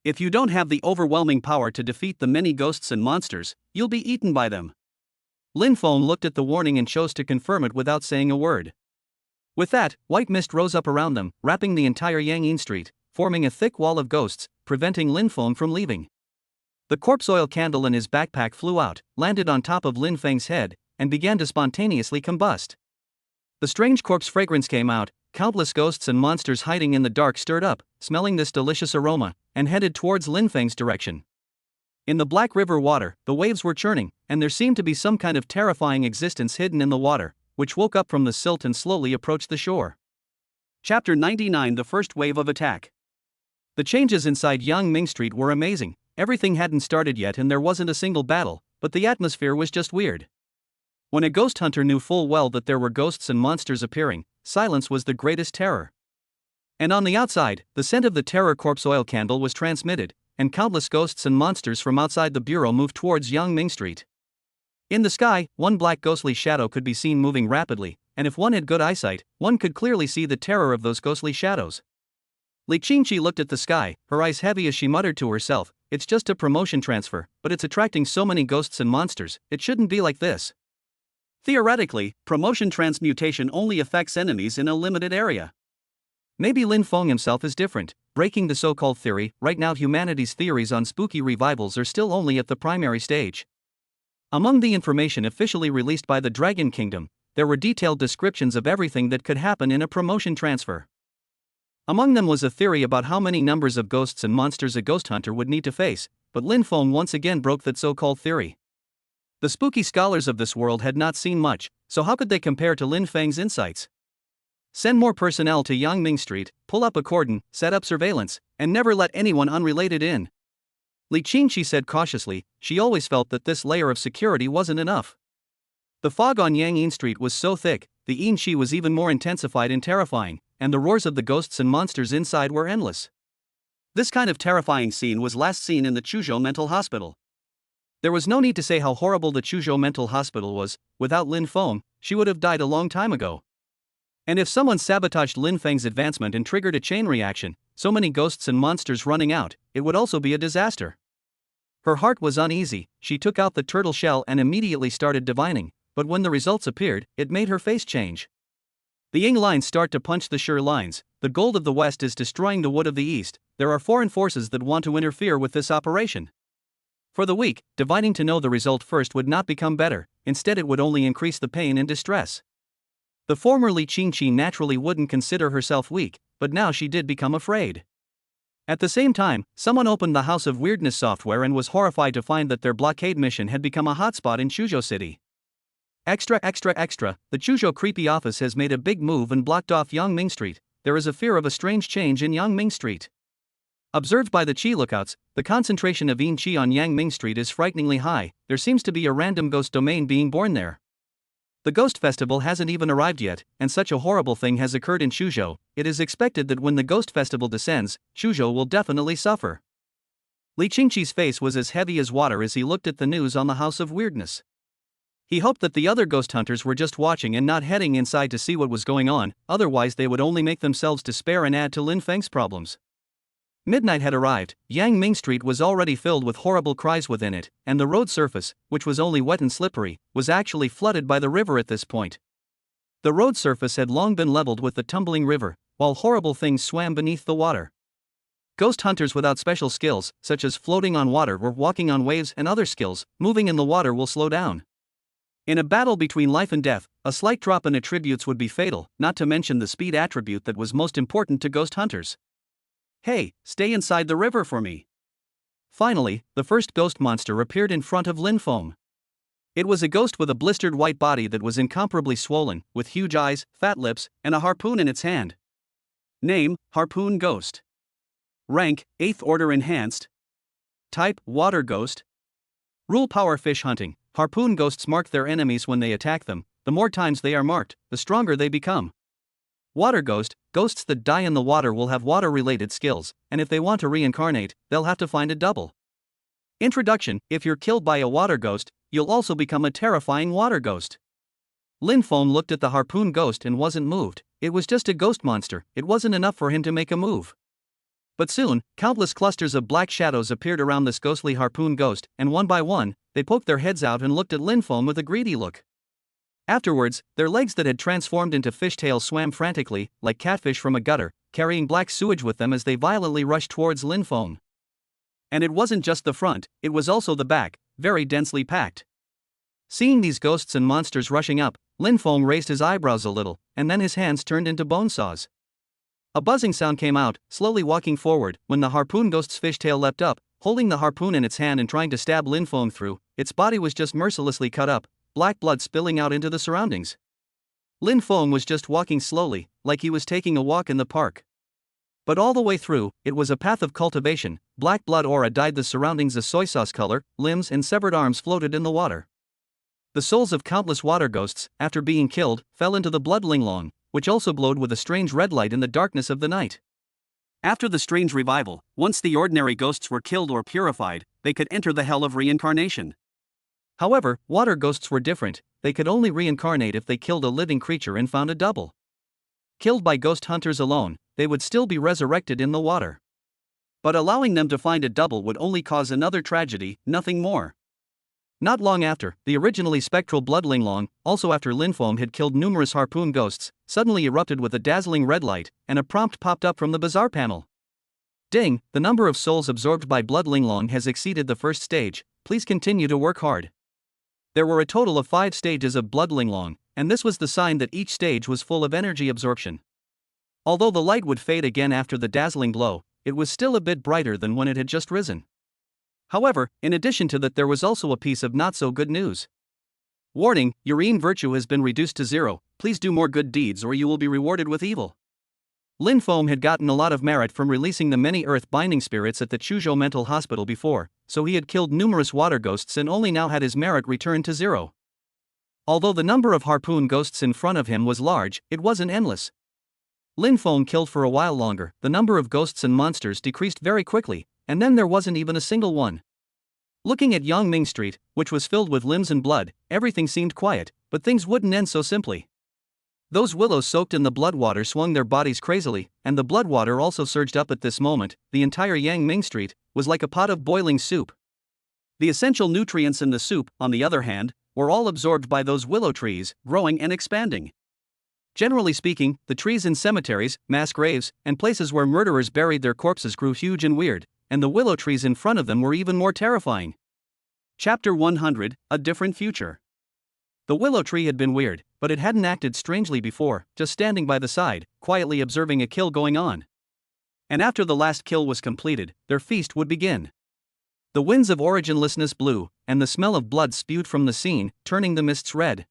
If you don't have the overwhelming power to defeat the many ghosts and monsters, you'll be eaten by them. Lin Feng looked at the warning and chose to confirm it without saying a word. With that, white mist rose up around them, wrapping the entire Yangyin Street, forming a thick wall of ghosts, preventing Lin Feng from leaving. The corpse oil candle in his backpack flew out, landed on top of Lin Feng's head, and began to spontaneously combust. The strange corpse fragrance came out, countless ghosts and monsters hiding in the dark stirred up, smelling this delicious aroma, and headed towards Lin Feng's direction. In the Black River water, the waves were churning, and there seemed to be some kind of terrifying existence hidden in the water, which woke up from the silt and slowly approached the shore. Chapter 99: The First Wave of Attack. The changes inside Yangming Street were amazing. Everything hadn't started yet and there wasn't a single battle, but the atmosphere was just weird. When a ghost hunter knew full well that there were ghosts and monsters appearing, silence was the greatest terror. And on the outside, the scent of the terror corpse oil candle was transmitted, and countless ghosts and monsters from outside the bureau moved towards Yangming Street. In the sky, one black ghostly shadow could be seen moving rapidly, and if one had good eyesight, one could clearly see the terror of those ghostly shadows. Li Qingqi looked at the sky, her eyes heavy as she muttered to herself, "It's just a promotion transfer, but it's attracting so many ghosts and monsters, it shouldn't be like this." Theoretically, promotion transmutation only affects enemies in a limited area. Maybe Lin Feng himself is different, breaking the so-called theory. Right now humanity's theories on spooky revivals are still only at the primary stage. Among the information officially released by the Dragon Kingdom, there were detailed descriptions of everything that could happen in a promotion transfer. Among them was a theory about how many numbers of ghosts and monsters a ghost hunter would need to face, but Lin Feng once again broke that so-called theory. The spooky scholars of this world had not seen much, so how could they compare to Lin Feng's insights? Send more personnel to Yangming Street, pull up a cordon, set up surveillance, and never let anyone unrelated in. Li Qingqi said cautiously. She always felt that this layer of security wasn't enough. The fog on Yangyin Street was so thick, the Yin-Shi was even more intensified and terrifying, and the roars of the ghosts and monsters inside were endless. This kind of terrifying scene was last seen in the Chuzhou Mental Hospital. There was no need to say how horrible the Chuzhou Mental Hospital was. Without Lin Feng, she would have died a long time ago. And if someone sabotaged Lin Feng's advancement and triggered a chain reaction, so many ghosts and monsters running out, it would also be a disaster. Her heart was uneasy. She took out the turtle shell and immediately started divining, but when the results appeared, it made her face change. The Ying lines start to punch the Sure lines. The gold of the West is destroying the wood of the East. There are foreign forces that want to interfere with this operation. For the weak, divining to know the result first would not become better, instead it would only increase the pain and distress. The former Li Qingqi naturally wouldn't consider herself weak, but now she did become afraid. At the same time, someone opened the House of Weirdness software and was horrified to find that their blockade mission had become a hotspot in Chuzhou City. Extra, the Chuzhou creepy office has made a big move and blocked off Yangming Street. There is a fear of a strange change in Yangming Street. Observed by the Qi lookouts, the concentration of Yin Qi on Yangming Street is frighteningly high. There seems to be a random ghost domain being born there. The Ghost Festival hasn't even arrived yet, and such a horrible thing has occurred in Chuzhou. It is expected that when the Ghost Festival descends, Chuzhou will definitely suffer. Li Qingqi's face was as heavy as water as he looked at the news on the House of Weirdness. He hoped that the other ghost hunters were just watching and not heading inside to see what was going on, otherwise they would only make themselves despair and add to Lin Feng's problems. Midnight had arrived. Yangming Street was already filled with horrible cries within it, and the road surface, which was only wet and slippery, was actually flooded by the river at this point. The road surface had long been leveled with the tumbling river, while horrible things swam beneath the water. Ghost hunters without special skills, such as floating on water or walking on waves and other skills, moving in the water will slow down. In a battle between life and death, a slight drop in attributes would be fatal, not to mention the speed attribute that was most important to ghost hunters. Hey, stay inside the river for me. Finally, the first ghost monster appeared in front of Lin Feng. It was a ghost with a blistered white body that was incomparably swollen, with huge eyes, fat lips, and a harpoon in its hand. Name, Harpoon Ghost. Rank, 8th Order Enhanced. Type, Water Ghost. Rule: Power fish hunting. Harpoon ghosts mark their enemies when they attack them. The more times they are marked, the stronger they become. Water Ghost: ghosts that die in the water will have water-related skills, and if they want to reincarnate, they'll have to find a double. Introduction: if you're killed by a water ghost, you'll also become a terrifying water ghost. Lin Feng looked at the Harpoon Ghost and wasn't moved. It was just a ghost monster. It wasn't enough for him to make a move. But soon, countless clusters of black shadows appeared around this ghostly Harpoon Ghost, and one by one, they poked their heads out and looked at Lin Feng with a greedy look. Afterwards, their legs that had transformed into fishtails swam frantically, like catfish from a gutter, carrying black sewage with them as they violently rushed towards Lin Feng. And it wasn't just the front, it was also the back, very densely packed. Seeing these ghosts and monsters rushing up, Lin Feng raised his eyebrows a little, and then his hands turned into bone saws. A buzzing sound came out, slowly walking forward, when the Harpoon Ghost's fishtail leapt up, holding the harpoon in its hand and trying to stab Lin Feng through. Its body was just mercilessly cut up, black blood spilling out into the surroundings. Lin Feng was just walking slowly, like he was taking a walk in the park. But all the way through, it was a path of cultivation. Black blood aura dyed the surroundings a soy sauce color, limbs and severed arms floated in the water. The souls of countless water ghosts, after being killed, fell into the blood linglong, which also glowed with a strange red light in the darkness of the night. After the strange revival, once the ordinary ghosts were killed or purified, they could enter the hell of reincarnation. However, water ghosts were different. They could only reincarnate if they killed a living creature and found a double. Killed by ghost hunters alone, they would still be resurrected in the water. But allowing them to find a double would only cause another tragedy, nothing more. Not long after, the originally spectral blood Linglong, also after Linfeng had killed numerous harpoon ghosts, suddenly erupted with a dazzling red light, and a prompt popped up from the bazaar panel. Ding, the number of souls absorbed by blood Linglong has exceeded the first stage, please continue to work hard. There were a total of 5 stages of blood Linglong, and this was the sign that each stage was full of energy absorption. Although the light would fade again after the dazzling glow, it was still a bit brighter than when it had just risen. However, in addition to that, there was also a piece of not so good news. Warning, your Yin virtue has been reduced to 0, please do more good deeds or you will be rewarded with evil. Lin Feng had gotten a lot of merit from releasing the many earth-binding spirits at the Chuzhou Mental Hospital before, so he had killed numerous water ghosts and only now had his merit returned to 0. Although the number of harpoon ghosts in front of him was large, it wasn't endless. Lin Feng killed for a while longer, the number of ghosts and monsters decreased very quickly, and then there wasn't even a single one. Looking at Yangming Street, which was filled with limbs and blood, everything seemed quiet, but things wouldn't end so simply. Those willows soaked in the blood water swung their bodies crazily, and the blood water also surged up at this moment. The entire Yangming Street was like a pot of boiling soup. The essential nutrients in the soup, on the other hand, were all absorbed by those willow trees, growing and expanding. Generally speaking, the trees in cemeteries, mass graves, and places where murderers buried their corpses grew huge and weird, and the willow trees in front of them were even more terrifying. Chapter 100, A Different Future. The willow tree had been weird, but it hadn't acted strangely before, just standing by the side, quietly observing a kill going on. And after the last kill was completed, their feast would begin. The winds of originlessness blew, and the smell of blood spewed from the scene, turning the mists red.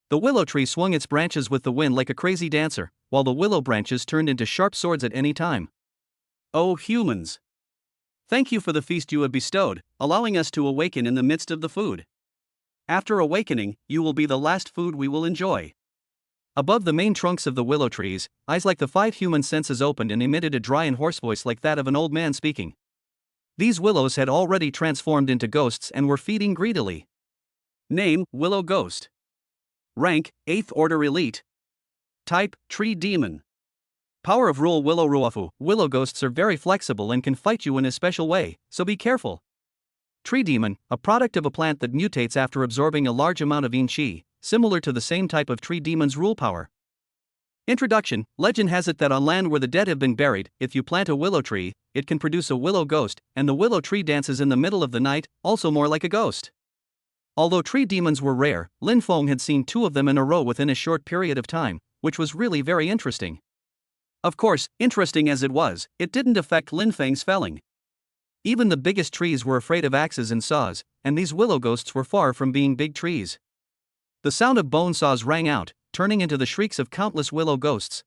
The willow tree swung its branches with the wind like a crazy dancer, while the willow branches turned into sharp swords at any time. Oh humans! Thank you for the feast you have bestowed, allowing us to awaken in the midst of the food. After awakening, you will be the last food we will enjoy. Above the main trunks of the willow trees, eyes like the 5 human senses opened and emitted a dry and hoarse voice like that of an old man speaking. These willows had already transformed into ghosts and were feeding greedily. Name, Willow Ghost. Rank, 8th Order Elite. Type, Tree Demon. Power of Rule Willow Ruofu. Willow ghosts are very flexible and can fight you in a special way, so be careful. Tree Demon, a product of a plant that mutates after absorbing a large amount of yin qi, similar to the same type of tree demon's rule power. Introduction. Legend has it that on land where the dead have been buried, if you plant a willow tree, it can produce a willow ghost, and the willow tree dances in the middle of the night, also more like a ghost. Although tree demons were rare, Lin Feng had seen 2 of them in a row within a short period of time, which was really very interesting. Of course, interesting as it was, it didn't affect Lin Feng's felling. Even the biggest trees were afraid of axes and saws, and these willow ghosts were far from being big trees. The sound of bone saws rang out, turning into the shrieks of countless willow ghosts.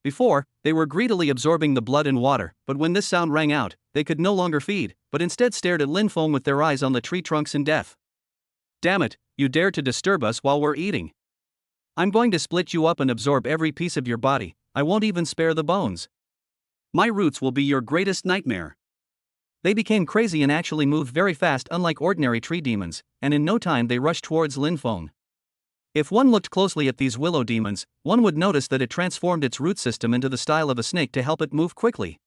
Before, they were greedily absorbing the blood and water, but when this sound rang out, they could no longer feed, but instead stared at Lin Feng with their eyes on the tree trunks in death. Damn it, you dare to disturb us while we're eating. I'm going to split you up and absorb every piece of your body, I won't even spare the bones. My roots will be your greatest nightmare. They became crazy and actually moved very fast, unlike ordinary tree demons, and in no time they rushed towards Lin Feng. If one looked closely at these willow demons, one would notice that it transformed its root system into the style of a snake to help it move quickly.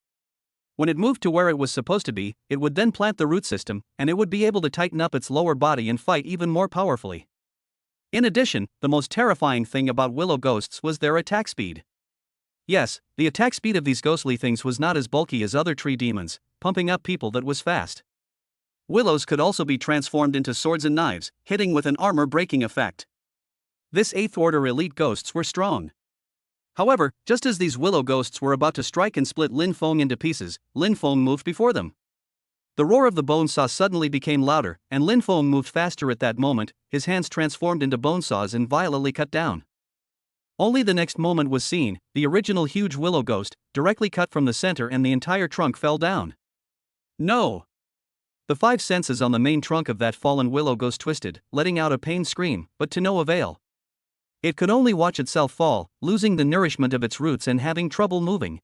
When it moved to where it was supposed to be, it would then plant the root system, and it would be able to tighten up its lower body and fight even more powerfully. In addition, the most terrifying thing about willow ghosts was their attack speed. Yes, the attack speed of these ghostly things was not as bulky as other tree demons, pumping up people that was fast. Willows could also be transformed into swords and knives, hitting with an armor-breaking effect. This 8th Order elite ghosts were strong. However, just as these willow ghosts were about to strike and split Lin Feng into pieces, Lin Feng moved before them. The roar of the bone saw suddenly became louder, and Lin Feng moved faster at that moment, his hands transformed into bone saws and violently cut down. Only the next moment was seen, the original huge willow ghost, directly cut from the center and the entire trunk fell down. No! The 5 senses on the main trunk of that fallen willow ghost twisted, letting out a pained scream, but to no avail. It could only watch itself fall, losing the nourishment of its roots and having trouble moving.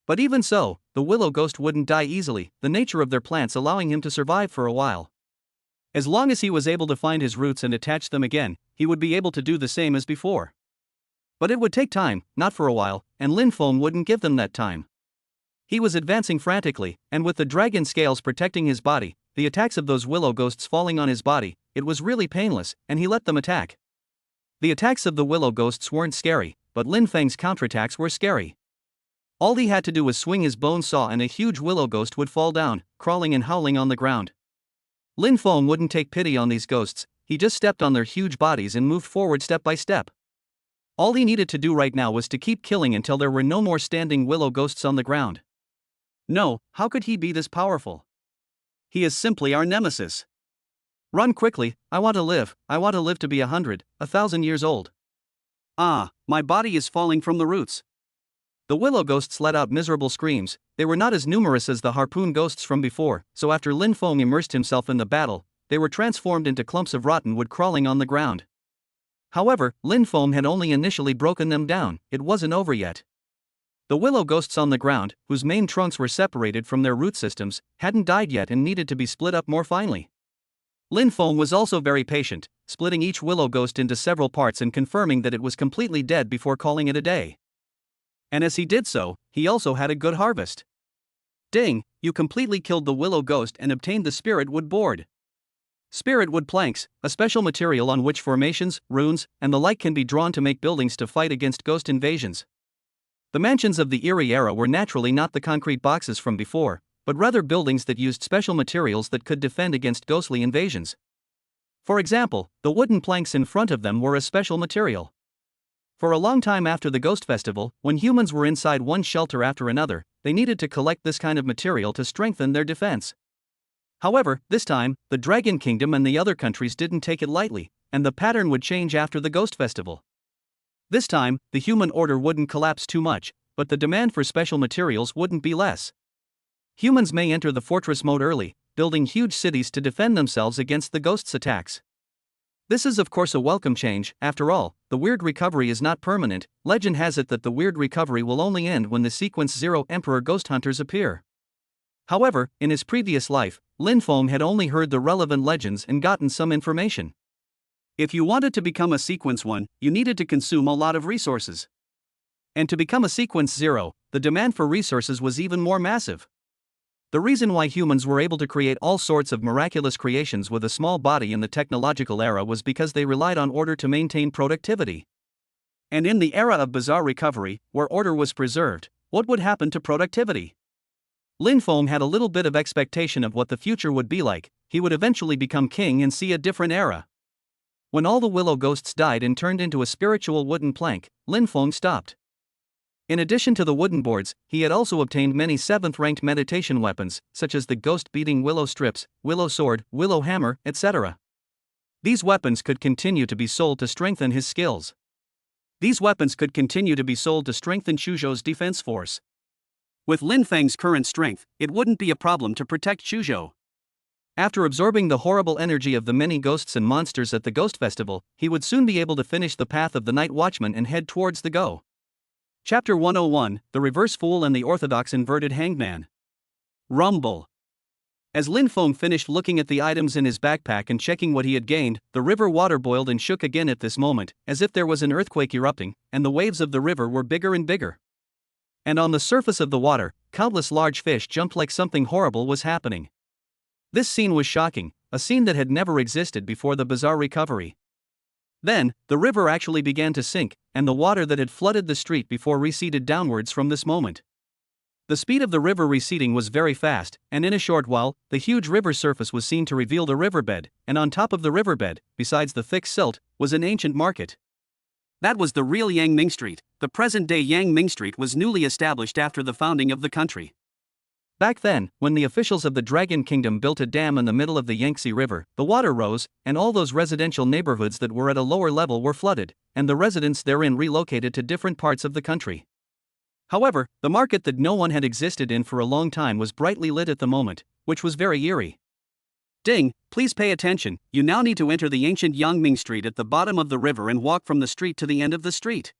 But even so, the willow ghost wouldn't die easily, the nature of their plants allowing him to survive for a while. As long as he was able to find his roots and attach them again, he would be able to do the same as before. But it would take time, not for a while, and Lin Feng wouldn't give them that time. He was advancing frantically, and with the dragon scales protecting his body, the attacks of those willow ghosts falling on his body, it was really painless, and he let them attack. The attacks of the willow ghosts weren't scary, but Lin Feng's counterattacks were scary. All he had to do was swing his bone saw and a huge willow ghost would fall down, crawling and howling on the ground. Lin Feng wouldn't take pity on these ghosts, he just stepped on their huge bodies and moved forward step by step. All he needed to do right now was to keep killing until there were no more standing willow ghosts on the ground. No, how could he be this powerful? He is simply our nemesis. Run quickly, I want to live to be 100, 1,000 years old. Ah, my body is falling from the roots. The willow ghosts let out miserable screams. They were not as numerous as the harpoon ghosts from before, so after Lin Feng immersed himself in the battle, they were transformed into clumps of rotten wood crawling on the ground. However, Lin Feng had only initially broken them down, it wasn't over yet. The willow ghosts on the ground, whose main trunks were separated from their root systems, hadn't died yet and needed to be split up more finely. Lin Feng was also very patient, splitting each willow ghost into several parts and confirming that it was completely dead before calling it a day. And as he did so, he also had a good harvest. Ding, you completely killed the willow ghost and obtained the spirit wood board. Spirit wood planks, a special material on which formations, runes, and the like can be drawn to make buildings to fight against ghost invasions. The mansions of the Eerie era were naturally not the concrete boxes from before, but rather buildings that used special materials that could defend against ghostly invasions. For example, the wooden planks in front of them were a special material. For a long time after the Ghost Festival, when humans were inside one shelter after another, they needed to collect this kind of material to strengthen their defense. However, this time, the Dragon Kingdom and the other countries didn't take it lightly, and the pattern would change after the Ghost Festival. This time, the human order wouldn't collapse too much, but the demand for special materials wouldn't be less. Humans may enter the fortress mode early, building huge cities to defend themselves against the ghosts' attacks. This is of course a welcome change. After all, the weird recovery is not permanent. Legend has it that the weird recovery will only end when the Sequence 0 Emperor Ghost Hunters appear. However, in his previous life, Lin Feng had only heard the relevant legends and gotten some information. If you wanted to become a Sequence 1, you needed to consume a lot of resources. And to become a Sequence 0, the demand for resources was even more massive. The reason why humans were able to create all sorts of miraculous creations with a small body in the technological era was because they relied on order to maintain productivity. And in the era of bizarre recovery, where order was preserved, what would happen to productivity? Lin Feng had a little bit of expectation of what the future would be like. He would eventually become king and see a different era. When all the willow ghosts died and turned into a spiritual wooden plank, Lin Feng stopped. In addition to the wooden boards, he had also obtained many 7th-ranked meditation weapons, such as the ghost-beating willow strips, willow sword, willow hammer, etc. These weapons could continue to be sold to strengthen his skills. These weapons could continue to be sold to strengthen Chuzhou's defense force. With Lin Feng's current strength, it wouldn't be a problem to protect Chuzhou. After absorbing the horrible energy of the many ghosts and monsters at the Ghost Festival, he would soon be able to finish the path of the Night Watchman and head towards the Go. Chapter 101, The Reverse Fool and the Orthodox Inverted Hangman. Rumble. As Lin Feng finished looking at the items in his backpack and checking what he had gained, the river water boiled and shook again at this moment, as if there was an earthquake erupting, and the waves of the river were bigger and bigger. And on the surface of the water, countless large fish jumped like something horrible was happening. This scene was shocking, a scene that had never existed before the bizarre recovery. Then, the river actually began to sink, and the water that had flooded the street before receded downwards from this moment. The speed of the river receding was very fast, and in a short while, the huge river surface was seen to reveal the riverbed, and on top of the riverbed, besides the thick silt, was an ancient market. That was the real Yangming Street. The present-day Yangming Street was newly established after the founding of the country. Back then, when the officials of the Dragon Kingdom built a dam in the middle of the Yangtze River, the water rose, and all those residential neighborhoods that were at a lower level were flooded, and the residents therein relocated to different parts of the country. However, the market that no one had existed in for a long time was brightly lit at the moment, which was very eerie. Ding, please pay attention, you now need to enter the ancient Yangming Street at the bottom of the river and walk from the street to the end of the street.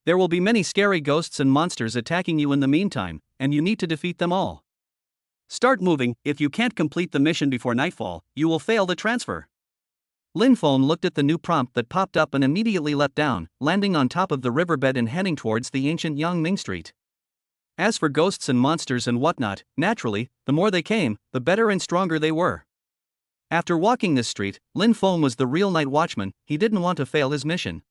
There will be many scary ghosts and monsters attacking you in the meantime, and you need to defeat them all. Start moving. If you can't complete the mission before nightfall, you will fail the transfer. Lin Feng looked at the new prompt that popped up and immediately leapt down, landing on top of the riverbed and heading towards the ancient Yangming Street. As for ghosts and monsters and whatnot, naturally, the more they came, the better and stronger they were. After walking this street, Lin Feng was the real night watchman. He didn't want to fail his mission.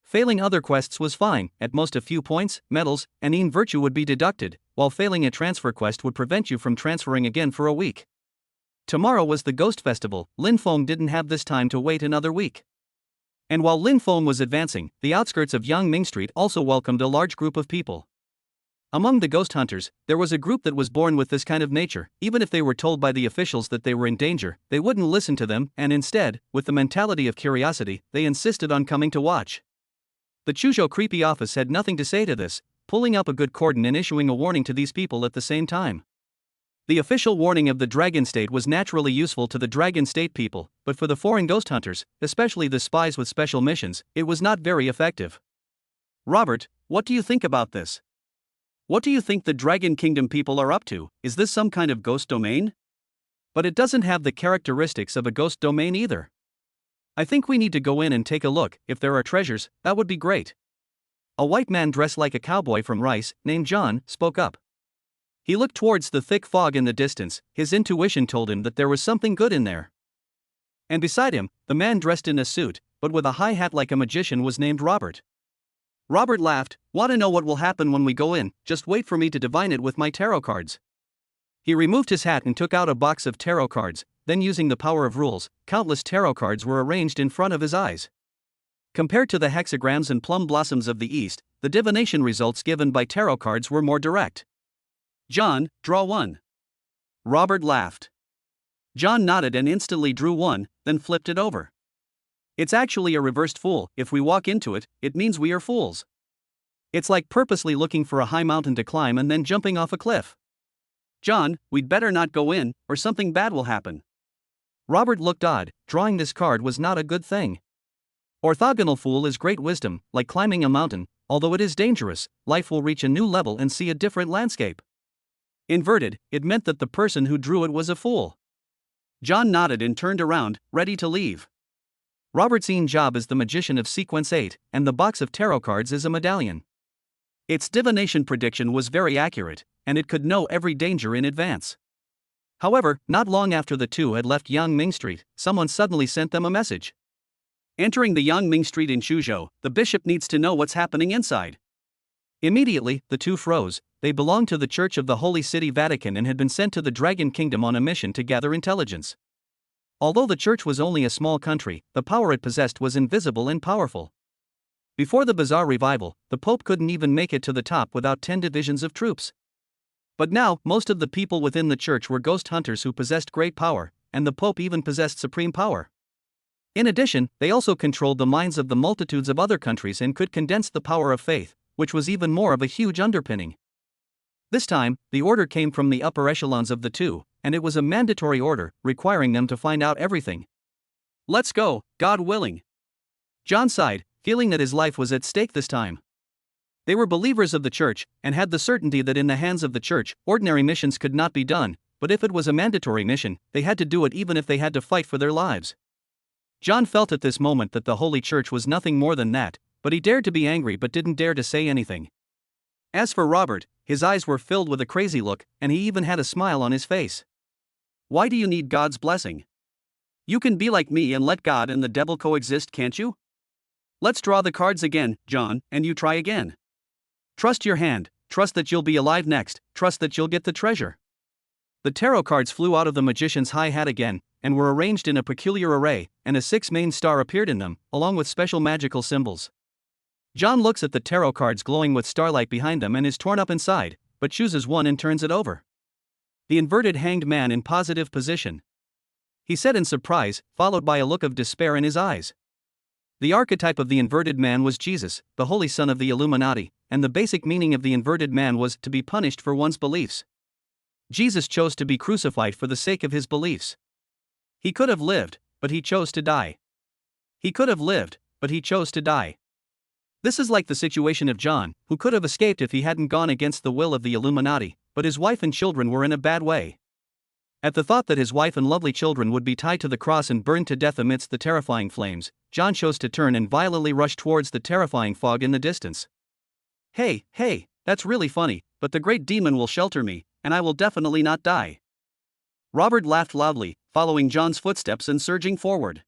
Failing other quests was fine, at most a few points, medals, and even virtue would be deducted, while failing a transfer quest would prevent you from transferring again for a week. Tomorrow was the Ghost Festival. Lin Feng didn't have this time to wait another week. And while Lin Feng was advancing, the outskirts of Yangming Street also welcomed a large group of people. Among the ghost hunters, there was a group that was born with this kind of nature. Even if they were told by the officials that they were in danger, they wouldn't listen to them, and instead, with the mentality of curiosity, they insisted on coming to watch. The Chuzhou creepy office had nothing to say to this, pulling up a good cordon and issuing a warning to these people at the same time. The official warning of the Dragon State was naturally useful to the Dragon State people, but for the foreign ghost hunters, especially the spies with special missions, it was not very effective. Robert, what do you think about this? What do you think the Dragon Kingdom people are up to? Is this some kind of ghost domain? But it doesn't have the characteristics of a ghost domain either. I think we need to go in and take a look. If there are treasures, that would be great. A white man dressed like a cowboy from Rice, named John, spoke up. He looked towards the thick fog in the distance. His intuition told him that there was something good in there. And beside him, the man dressed in a suit, but with a high hat like a magician, was named Robert. Robert laughed. Want to know what will happen when we go in? Just wait for me to divine it with my tarot cards. He removed his hat and took out a box of tarot cards, then using the power of rules, countless tarot cards were arranged in front of his eyes. Compared to the hexagrams and plum blossoms of the East, the divination results given by tarot cards were more direct. John, draw one. Robert laughed. John nodded and instantly drew one, then flipped it over. It's actually a reversed fool. If we walk into it, it means we are fools. It's like purposely looking for a high mountain to climb and then jumping off a cliff. John, we'd better not go in, or something bad will happen. Robert looked odd. Drawing this card was not a good thing. Orthogonal fool is great wisdom, like climbing a mountain. Although it is dangerous, life will reach a new level and see a different landscape. Inverted, it meant that the person who drew it was a fool. John nodded and turned around, ready to leave. Robert's job is the magician of Sequence 8, and the box of tarot cards is a medallion. Its divination prediction was very accurate, and it could know every danger in advance. However, not long after the two had left Yangming Street, someone suddenly sent them a message. Entering the Yangming Street in Chuzhou, the bishop needs to know what's happening inside. Immediately, the two froze. They belonged to the Church of the Holy City Vatican and had been sent to the Dragon Kingdom on a mission to gather intelligence. Although the church was only a small country, the power it possessed was invisible and powerful. Before the Bazaar revival, the Pope couldn't even make it to the top without 10 divisions of troops. But now, most of the people within the church were ghost hunters who possessed great power, and the Pope even possessed supreme power. In addition, they also controlled the minds of the multitudes of other countries and could condense the power of faith, which was even more of a huge underpinning. This time, the order came from the upper echelons of the two, and it was a mandatory order, requiring them to find out everything. Let's go, God willing. John sighed, feeling that his life was at stake this time. They were believers of the church, and had the certainty that in the hands of the church, ordinary missions could not be done, but if it was a mandatory mission, they had to do it even if they had to fight for their lives. John felt at this moment that the Holy Church was nothing more than that, but he dared to be angry but didn't dare to say anything. As for Robert, his eyes were filled with a crazy look, and he even had a smile on his face. Why do you need God's blessing? You can be like me and let God and the devil coexist, can't you? Let's draw the cards again, John, and you try again. Trust your hand, trust that you'll be alive next, trust that you'll get the treasure. The tarot cards flew out of the magician's high hat again, and were arranged in a peculiar array, and a 6-main star appeared in them, along with special magical symbols. John looks at the tarot cards glowing with starlight behind them and is torn up inside, but chooses one and turns it over. The inverted hanged man in positive position. He said in surprise, followed by a look of despair in his eyes. The archetype of the inverted man was Jesus, the Holy Son of the Illuminati, and the basic meaning of the inverted man was to be punished for one's beliefs. Jesus chose to be crucified for the sake of his beliefs. He could have lived, but he chose to die. He could have lived, but he chose to die. This is like the situation of John, who could have escaped if he hadn't gone against the will of the Illuminati, but his wife and children were in a bad way. At the thought that his wife and lovely children would be tied to the cross and burned to death amidst the terrifying flames, John chose to turn and violently rush towards the terrifying fog in the distance. Hey, that's really funny, but the great demon will shelter me, and I will definitely not die." Robert laughed loudly, following John's footsteps and surging forward.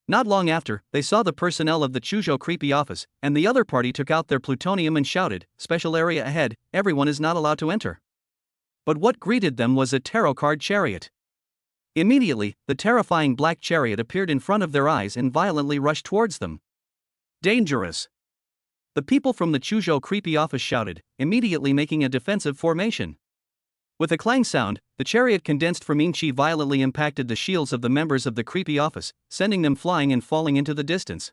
Not long after, they saw the personnel of the Chuzhou creepy office, and the other party took out their plutonium and shouted, "Special area ahead, everyone is not allowed to enter." But what greeted them was a tarot card chariot. Immediately, the terrifying black chariot appeared in front of their eyes and violently rushed towards them. "Dangerous!" The people from the Chuzhou creepy office shouted, immediately making a defensive formation. With a clang sound, the chariot condensed from Chi violently impacted the shields of the members of the creepy office, sending them flying and falling into the distance.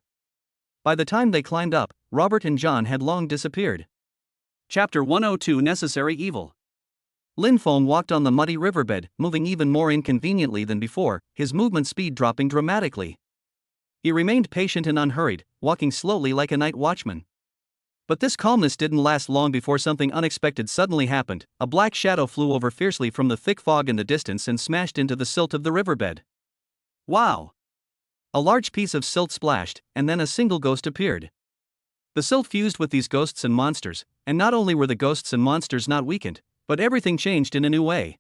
By the time they climbed up, Robert and John had long disappeared. Chapter 102: Necessary Evil. Lin Feng walked on the muddy riverbed, moving even more inconveniently than before, his movement speed dropping dramatically. He remained patient and unhurried, walking slowly like a night watchman. But this calmness didn't last long before something unexpected suddenly happened. A black shadow flew over fiercely from the thick fog in the distance and smashed into the silt of the riverbed. Wow! A large piece of silt splashed, and then a single ghost appeared. The silt fused with these ghosts and monsters, and not only were the ghosts and monsters not weakened, but everything changed in a new way.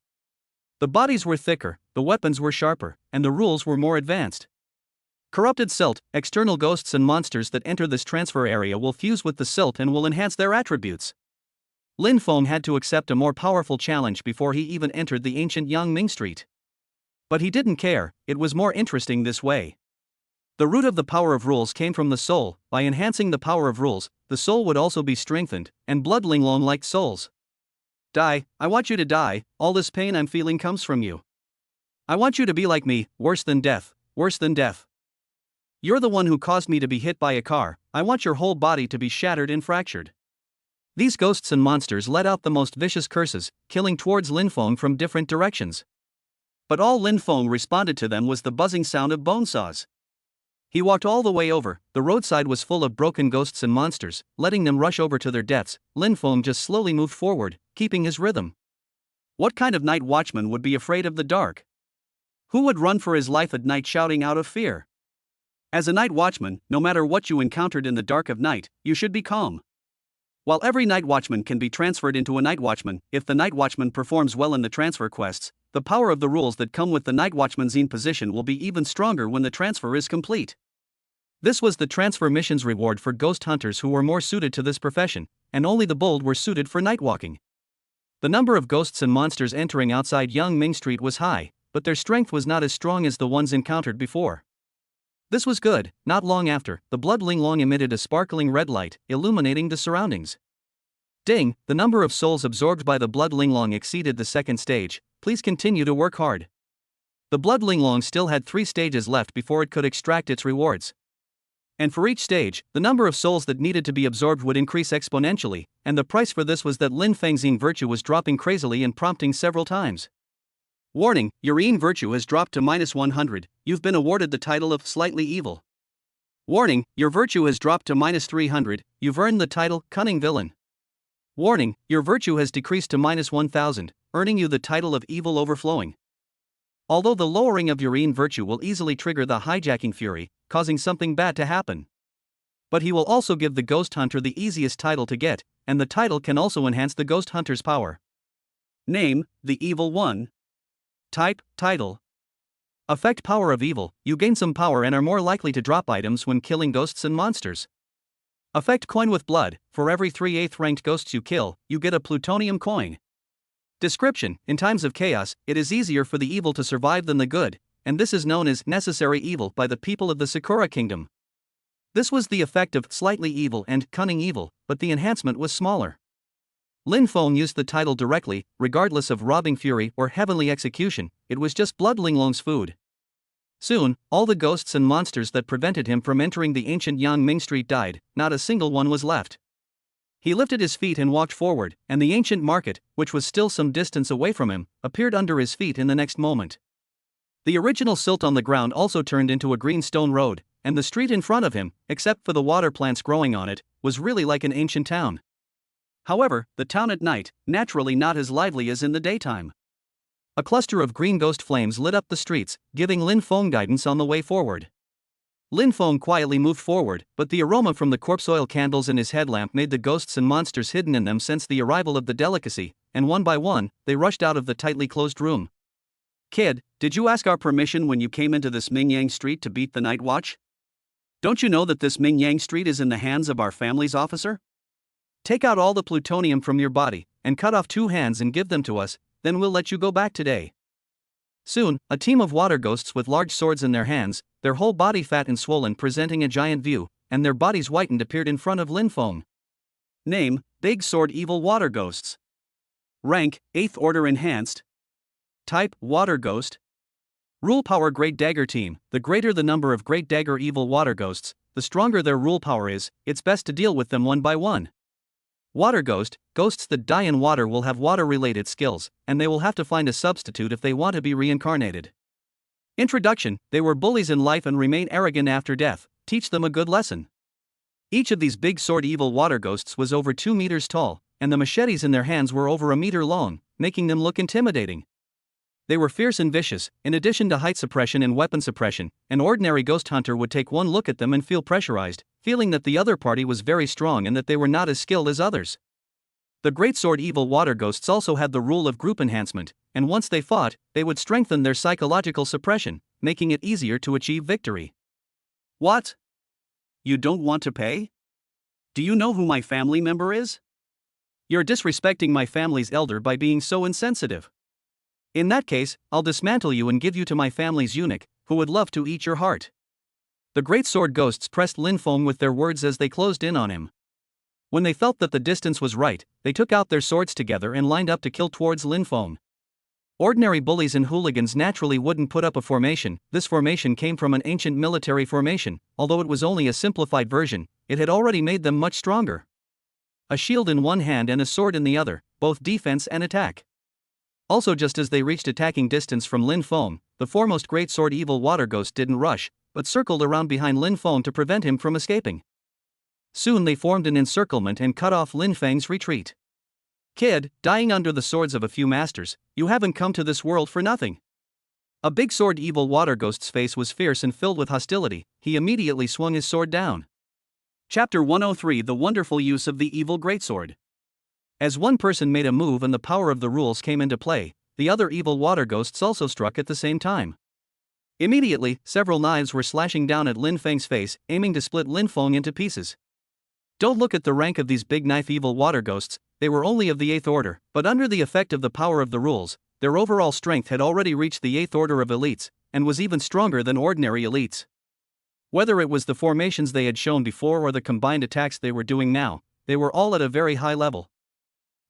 The bodies were thicker, the weapons were sharper, and the rules were more advanced. Corrupted silt, external ghosts and monsters that enter this transfer area will fuse with the silt and will enhance their attributes. Lin Feng had to accept a more powerful challenge before he even entered the ancient Yangming Street. But he didn't care, it was more interesting this way. The root of the power of rules came from the soul. By enhancing the power of rules, the soul would also be strengthened, and blood Linglong liked souls. "Die, I want you to die, all this pain I'm feeling comes from you. I want you to be like me, worse than death, worse than death. You're the one who caused me to be hit by a car, I want your whole body to be shattered and fractured." These ghosts and monsters let out the most vicious curses, killing towards Lin Feng from different directions. But all Lin Feng responded to them was the buzzing sound of bone saws. He walked all the way over, the roadside was full of broken ghosts and monsters, letting them rush over to their deaths. Lin Feng just slowly moved forward, keeping his rhythm. What kind of night watchman would be afraid of the dark? Who would run for his life at night shouting out of fear? As a night watchman, no matter what you encountered in the dark of night, you should be calm. While every night watchman can be transferred into a night watchman, if the night watchman performs well in the transfer quests, the power of the rules that come with the night watchman's position will be even stronger when the transfer is complete. This was the transfer mission's reward for ghost hunters who were more suited to this profession, and only the bold were suited for night walking. The number of ghosts and monsters entering outside Yangming Street was high, but their strength was not as strong as the ones encountered before. This was good. Not long after, the blood Linglong emitted a sparkling red light, illuminating the surroundings. Ding, the number of souls absorbed by the blood Linglong exceeded the second stage. Please continue to work hard. The blood Linglong still had 3 stages left before it could extract its rewards. And for each stage, the number of souls that needed to be absorbed would increase exponentially, and the price for this was that Lin Feng's virtue was dropping crazily and prompting several times. Warning, your virtue has dropped to -100, you've been awarded the title of slightly evil. Warning, your virtue has dropped to -300, you've earned the title cunning villain. Warning, your virtue has decreased to -1000, earning you the title of evil overflowing. Although the lowering of your virtue will easily trigger the hijacking fury, causing something bad to happen. But he will also give the ghost hunter the easiest title to get, and the title can also enhance the ghost hunter's power. Name, the evil one. Type, title. Effect, power of evil, you gain some power and are more likely to drop items when killing ghosts and monsters. Effect, coin with blood, for every 3 8th ranked ghosts you kill, you get a plutonium coin. Description, in times of chaos, it is easier for the evil to survive than the good, and this is known as necessary evil by the people of the Sakura Kingdom. This was the effect of slightly evil and cunning evil, but the enhancement was smaller. Lin Feng used the title directly, regardless of robbing fury or heavenly execution, it was just blood Linglong's food. Soon, all the ghosts and monsters that prevented him from entering the ancient Yangming Street died, not a single one was left. He lifted his feet and walked forward, and the ancient market, which was still some distance away from him, appeared under his feet in the next moment. The original silt on the ground also turned into a green stone road, and the street in front of him, except for the water plants growing on it, was really like an ancient town. However, the town at night, naturally not as lively as in the daytime. A cluster of green ghost flames lit up the streets, giving Lin Feng guidance on the way forward. Lin Feng quietly moved forward, but the aroma from the corpse oil candles in his headlamp made the ghosts and monsters hidden in them sense the arrival of the delicacy, and one by one, they rushed out of the tightly closed room. Kid, did you ask our permission when you came into this Mingyang Street to beat the night watch? Don't you know that this Mingyang Street is in the hands of our family's officer? Take out all the plutonium from your body, and cut off 2 hands and give them to us, then we'll let you go back today. Soon, a team of water ghosts with large swords in their hands, their whole body fat and swollen presenting a giant view, and their bodies whitened appeared in front of Lin Feng. Name, Big Sword Evil Water Ghosts. Rank, 8th Order Enhanced. Type, Water Ghost. Rule Power Great Dagger Team. The greater the number of Great Dagger Evil Water Ghosts, the stronger their rule power is, it's best to deal with them one by one. Water Ghost, ghosts that die in water will have water-related skills, and they will have to find a substitute if they want to be reincarnated. Introduction, they were bullies in life and remain arrogant after death, teach them a good lesson. Each of these big sword evil water ghosts was over 2 meters tall, and the machetes in their hands were over a meter long, making them look intimidating. They were fierce and vicious. In addition to height suppression and weapon suppression, an ordinary ghost hunter would take one look at them and feel pressurized, feeling that the other party was very strong and that they were not as skilled as others. The Great Sword Evil Water Ghosts also had the rule of group enhancement, and once they fought, they would strengthen their psychological suppression, making it easier to achieve victory. What? You don't want to pay? Do you know who my family member is? You're disrespecting my family's elder by being so insensitive. In that case, I'll dismantle you and give you to my family's eunuch, who would love to eat your heart. The great sword ghosts pressed Lin Feng with their words as they closed in on him. When they felt that the distance was right, they took out their swords together and lined up to kill towards Lin Feng. Ordinary bullies and hooligans naturally wouldn't put up a formation. This formation came from an ancient military formation, although it was only a simplified version, it had already made them much stronger. A shield in one hand and a sword in the other, both defense and attack. Also, just as they reached attacking distance from Lin Feng, the foremost great sword evil water ghost didn't rush, but circled around behind Lin Feng to prevent him from escaping. Soon they formed an encirclement and cut off Lin Feng's retreat. Kid, dying under the swords of a few masters, you haven't come to this world for nothing. A big sword evil water ghost's face was fierce and filled with hostility. He immediately swung his sword down. Chapter 103: The Wonderful Use of the Evil Greatsword. As one person made a move and the power of the rules came into play, the other evil water ghosts also struck at the same time. Immediately, several knives were slashing down at Lin Feng's face, aiming to split Lin Feng into pieces. Don't look at the rank of these big knife evil water ghosts, they were only of the 8th order, but under the effect of the power of the rules, their overall strength had already reached the 8th order of elites, and was even stronger than ordinary elites. Whether it was the formations they had shown before or the combined attacks they were doing now, they were all at a very high level.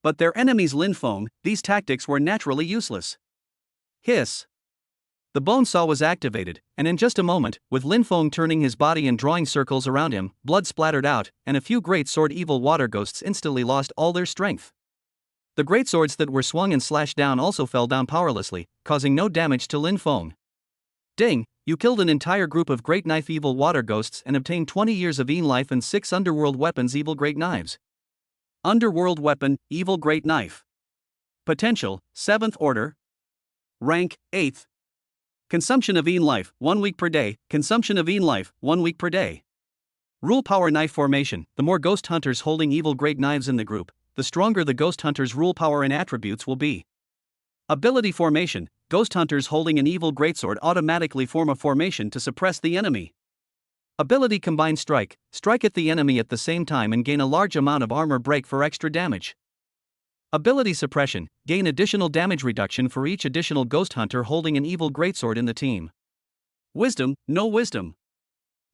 But their enemies Lin Feng, these tactics were naturally useless. Hiss. The bone saw was activated, and in just a moment, with Lin Feng turning his body and drawing circles around him, blood splattered out, and a few great sword evil water ghosts instantly lost all their strength. The great swords that were swung and slashed down also fell down powerlessly, causing no damage to Lin Feng. Ding, you killed an entire group of great knife evil water ghosts and obtained 20 years of life and 6 underworld weapons evil great knives. Underworld weapon, evil great knife. Potential, 7th order. Rank, 8th. Consumption of life, 1 week per day. Consumption of life, 1 week per day. Rule power knife formation. The more ghost hunters holding evil great knives in the group, the stronger the ghost hunter's rule power and attributes will be. Ability formation. Ghost hunters holding an evil greatsword automatically form a formation to suppress the enemy. Ability combined strike. Strike at the enemy at the same time and gain a large amount of armor break for extra damage. Ability suppression. Gain additional damage reduction for each additional ghost hunter holding an evil greatsword in the team. Wisdom, no wisdom.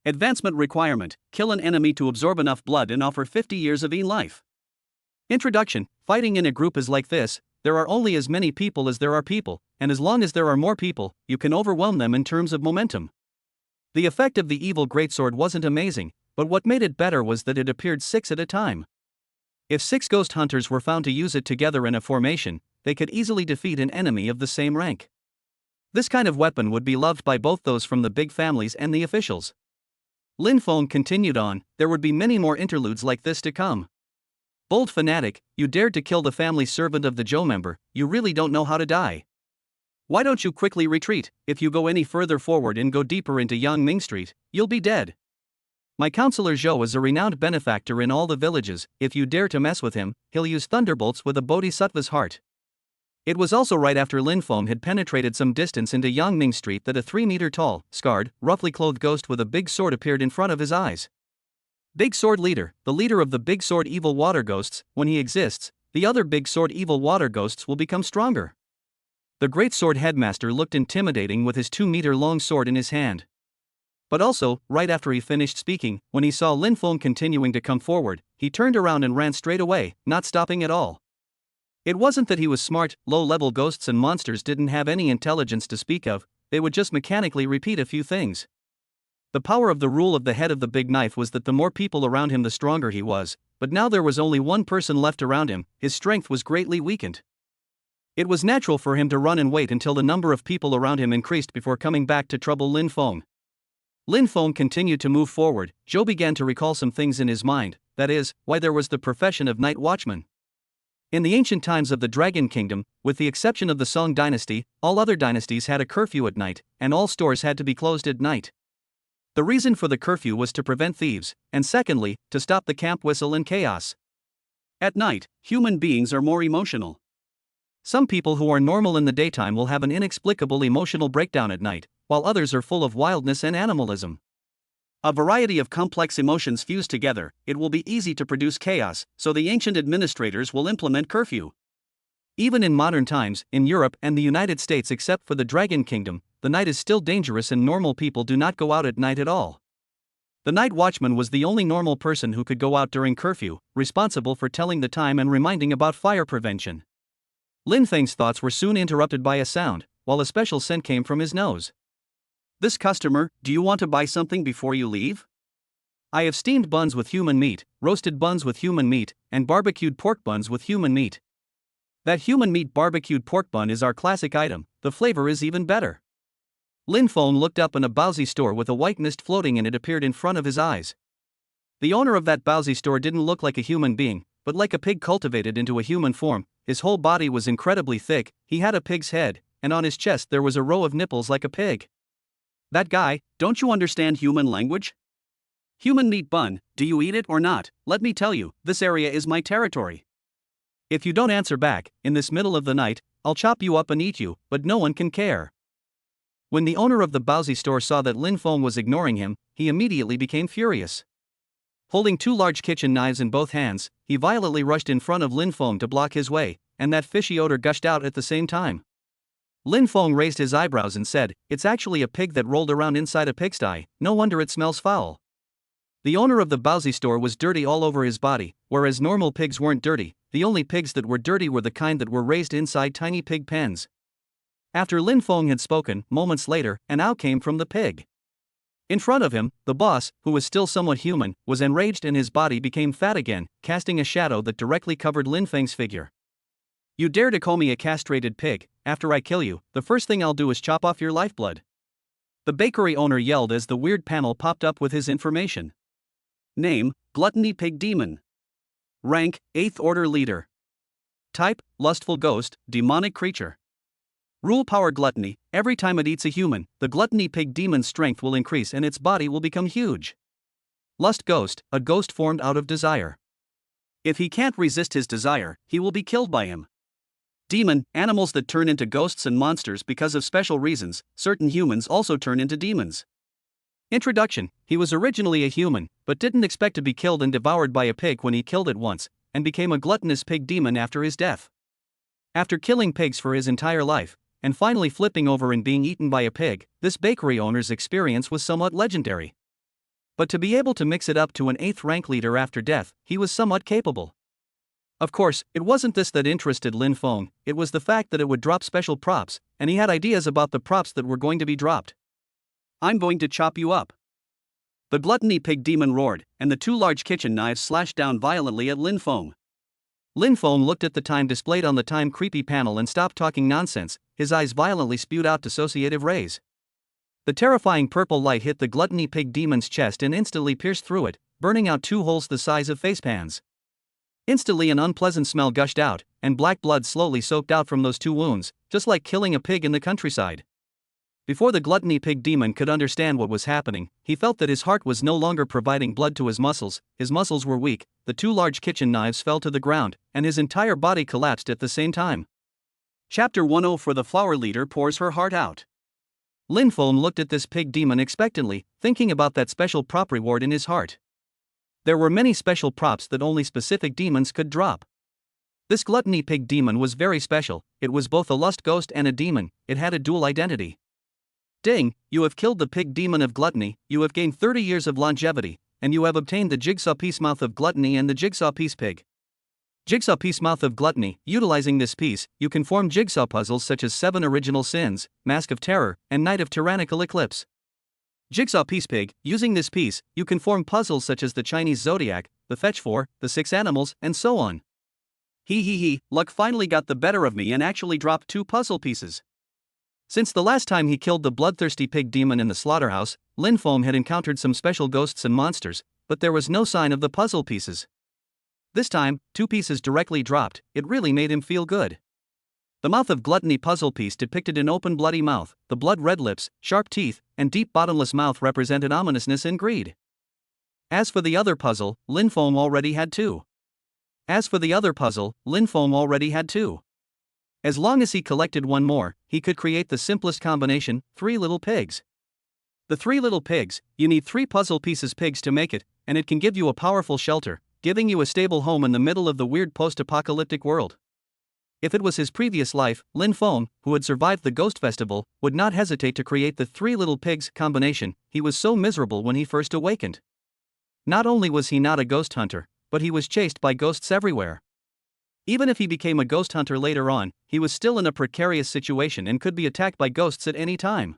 Advancement requirement. Kill an enemy to absorb enough blood and offer 50 years of life. Introduction. Fighting in a group is like this. There are only as many people as there are people, and as long as there are more people, you can overwhelm them in terms of momentum. The effect of the evil greatsword wasn't amazing, but what made it better was that it appeared 6 at a time. If 6 ghost hunters were found to use it together in a formation, they could easily defeat an enemy of the same rank. This kind of weapon would be loved by both those from the big families and the officials. Lin Feng continued on, there would be many more interludes like this to come. Bold fanatic, you dared to kill the family servant of the Zhou member, you really don't know how to die. Why don't you quickly retreat? If you go any further forward and go deeper into Yangming Street, you'll be dead. My counselor Zhou is a renowned benefactor in all the villages. If you dare to mess with him, he'll use thunderbolts with a bodhisattva's heart. It was also right after Lin Feng had penetrated some distance into Yangming Street that a 3-meter-tall, scarred, roughly clothed ghost with a big sword appeared in front of his eyes. Big Sword Leader, the leader of the Big Sword Evil Water Ghosts. When he exists, the other Big Sword Evil Water Ghosts will become stronger. The Great Sword Headmaster looked intimidating with his 2-meter-long sword in his hand. But also, right after he finished speaking, when he saw Lin Feng continuing to come forward, he turned around and ran straight away, not stopping at all. It wasn't that he was smart. Low-level ghosts and monsters didn't have any intelligence to speak of, they would just mechanically repeat a few things. The power of the rule of the head of the big knife was that the more people around him the stronger he was, but now there was only one person left around him, his strength was greatly weakened. It was natural for him to run and wait until the number of people around him increased before coming back to trouble Lin Feng. Lin Feng continued to move forward. Zhou began to recall some things in his mind, that is, why there was the profession of night watchman. In the ancient times of the Dragon Kingdom, with the exception of the Song dynasty, all other dynasties had a curfew at night, and all stores had to be closed at night. The reason for the curfew was to prevent thieves, and secondly, to stop the camp whistle and chaos. At night, human beings are more emotional. Some people who are normal in the daytime will have an inexplicable emotional breakdown at night, while others are full of wildness and animalism. A variety of complex emotions fused together, it will be easy to produce chaos, so the ancient administrators will implement curfew. Even in modern times, in Europe and the United States except for the Dragon Kingdom, the night is still dangerous and normal people do not go out at night at all. The night watchman was the only normal person who could go out during curfew, responsible for telling the time and reminding about fire prevention. Lin Feng's thoughts were soon interrupted by a sound, while a special scent came from his nose. This customer, do you want to buy something before you leave? I have steamed buns with human meat, roasted buns with human meat, and barbecued pork buns with human meat. That human meat barbecued pork bun is our classic item, the flavor is even better. Lin Feng looked up and a Baozi store with a white mist floating in it appeared in front of his eyes. The owner of that Baozi store didn't look like a human being, but like a pig cultivated into a human form. His whole body was incredibly thick, he had a pig's head, and on his chest there was a row of nipples like a pig. That guy, don't you understand human language? Human meat bun, do you eat it or not? Let me tell you, this area is my territory. If you don't answer back, in this middle of the night, I'll chop you up and eat you, but no one can care. When the owner of the Baozi store saw that Lin Feng was ignoring him, he immediately became furious. Holding 2 large kitchen knives in both hands, he violently rushed in front of Lin Feng to block his way, and that fishy odor gushed out at the same time. Lin Feng raised his eyebrows and said, "It's actually a pig that rolled around inside a pigsty, no wonder it smells foul." The owner of the Baozi store was dirty all over his body, whereas normal pigs weren't dirty, the only pigs that were dirty were the kind that were raised inside tiny pig pens. After Lin Feng had spoken, moments later, an owl came from the pig. In front of him, the boss, who was still somewhat human, was enraged and his body became fat again, casting a shadow that directly covered Lin Feng's figure. You dare to call me a castrated pig? After I kill you, the first thing I'll do is chop off your lifeblood. The bakery owner yelled as the weird panel popped up with his information. Name, Gluttony Pig Demon. Rank, 8th Order Leader. Type, Lustful Ghost, Demonic Creature. Rule Power Gluttony, every time it eats a human, the Gluttony Pig Demon's strength will increase and its body will become huge. Lust Ghost, a ghost formed out of desire. If he can't resist his desire, he will be killed by him. Demon, animals that turn into ghosts and monsters because of special reasons, certain humans also turn into demons. Introduction, he was originally a human, but didn't expect to be killed and devoured by a pig when he killed it once, and became a gluttonous pig demon after his death. After killing pigs for his entire life, and finally flipping over and being eaten by a pig, this bakery owner's experience was somewhat legendary. But to be able to mix it up to an 8th rank leader after death, he was somewhat capable. Of course, it wasn't this that interested Lin Feng, it was the fact that it would drop special props, and he had ideas about the props that were going to be dropped. I'm going to chop you up. The Gluttony Pig Demon roared, and the 2 large kitchen knives slashed down violently at Lin Feng. Lin Feng looked at the time displayed on the time creepy panel and stopped talking nonsense, his eyes violently spewed out dissociative rays. The terrifying purple light hit the Gluttony Pig Demon's chest and instantly pierced through it, burning out 2 holes the size of facepans. Instantly an unpleasant smell gushed out, and black blood slowly soaked out from those 2 wounds, just like killing a pig in the countryside. Before the gluttony pig demon could understand what was happening, he felt that his heart was no longer providing blood to his muscles were weak, the 2 large kitchen knives fell to the ground, and his entire body collapsed at the same time. Chapter 10 For the flower leader pours her heart out. Lin Feng looked at this pig demon expectantly, thinking about that special prop reward in his heart. There were many special props that only specific demons could drop. This gluttony pig demon was very special, it was both a lust ghost and a demon, it had a dual identity. Ding, you have killed the pig demon of gluttony, you have gained 30 years of longevity, and you have obtained the jigsaw piece mouth of gluttony and the jigsaw piece pig. Jigsaw piece mouth of gluttony, utilizing this piece, you can form jigsaw puzzles such as 7 Original Sins, Mask of Terror, and Night of Tyrannical Eclipse. Jigsaw piece pig, using this piece, you can form puzzles such as the Chinese Zodiac, the Fetch 4, the 6 Animals, and so on. Luck finally got the better of me and actually dropped 2 puzzle pieces. Since the last time he killed the bloodthirsty pig demon in the slaughterhouse, Lin Feng had encountered some special ghosts and monsters, but there was no sign of the puzzle pieces. This time, 2 pieces directly dropped, it really made him feel good. The mouth of gluttony puzzle piece depicted an open bloody mouth, the blood-red lips, sharp teeth, and deep bottomless mouth represented ominousness and greed. As for the other puzzle, Lin Feng already had 2. As long as he collected 1 more, he could create the simplest combination, 3 little pigs. The 3 little pigs, you need 3 puzzle pieces pigs to make it, and it can give you a powerful shelter, giving you a stable home in the middle of the weird post-apocalyptic world. If it was his previous life, Lin Feng, who had survived the ghost festival, would not hesitate to create the 3 little pigs combination. He was so miserable when he first awakened. Not only was he not a ghost hunter, but he was chased by ghosts everywhere. Even if he became a ghost hunter later on, he was still in a precarious situation and could be attacked by ghosts at any time.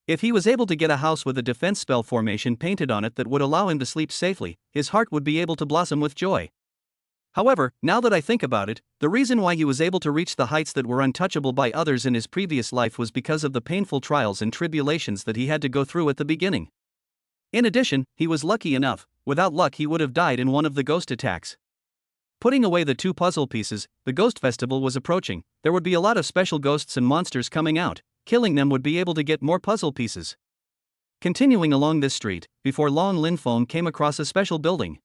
If he was able to get a house with a defense spell formation painted on it that would allow him to sleep safely, his heart would be able to blossom with joy. However, now that I think about it, the reason why he was able to reach the heights that were untouchable by others in his previous life was because of the painful trials and tribulations that he had to go through at the beginning. In addition, he was lucky enough, without luck he would have died in one of the ghost attacks. Putting away the 2 puzzle pieces, the ghost festival was approaching, there would be a lot of special ghosts and monsters coming out, killing them would be able to get more puzzle pieces. Continuing along this street, before long Lin Feng came across a special building.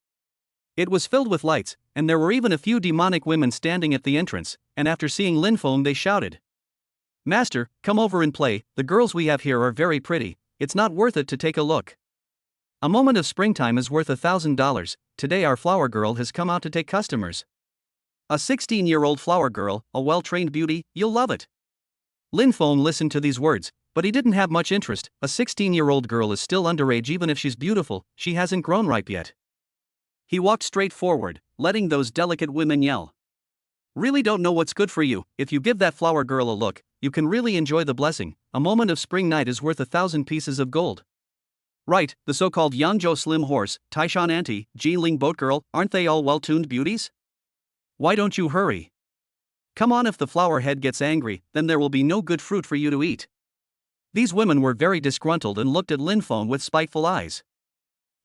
It was filled with lights, and there were even a few demonic women standing at the entrance, and after seeing Lin Feng they shouted, "Master, come over and play, the girls we have here are very pretty, it's not worth it to take a look. A moment of springtime is worth $1,000, today our flower girl has come out to take customers. A 16-year-old flower girl, a well-trained beauty, you'll love it." Lin Feng listened to these words, but he didn't have much interest. A 16-year-old girl is still underage even if she's beautiful, she hasn't grown ripe yet. He walked straight forward, letting those delicate women yell. "Really don't know what's good for you, if you give that flower girl a look, you can really enjoy the blessing, a moment of spring night is worth 1,000 pieces of gold." Right, the so-called Yangzhou Slim Horse, Taishan Auntie, Jiling Boat Girl, aren't they all well-tuned beauties? Why don't you hurry? Come on, if the flower head gets angry, then there will be no good fruit for you to eat. These women were very disgruntled and looked at Lin Feng with spiteful eyes.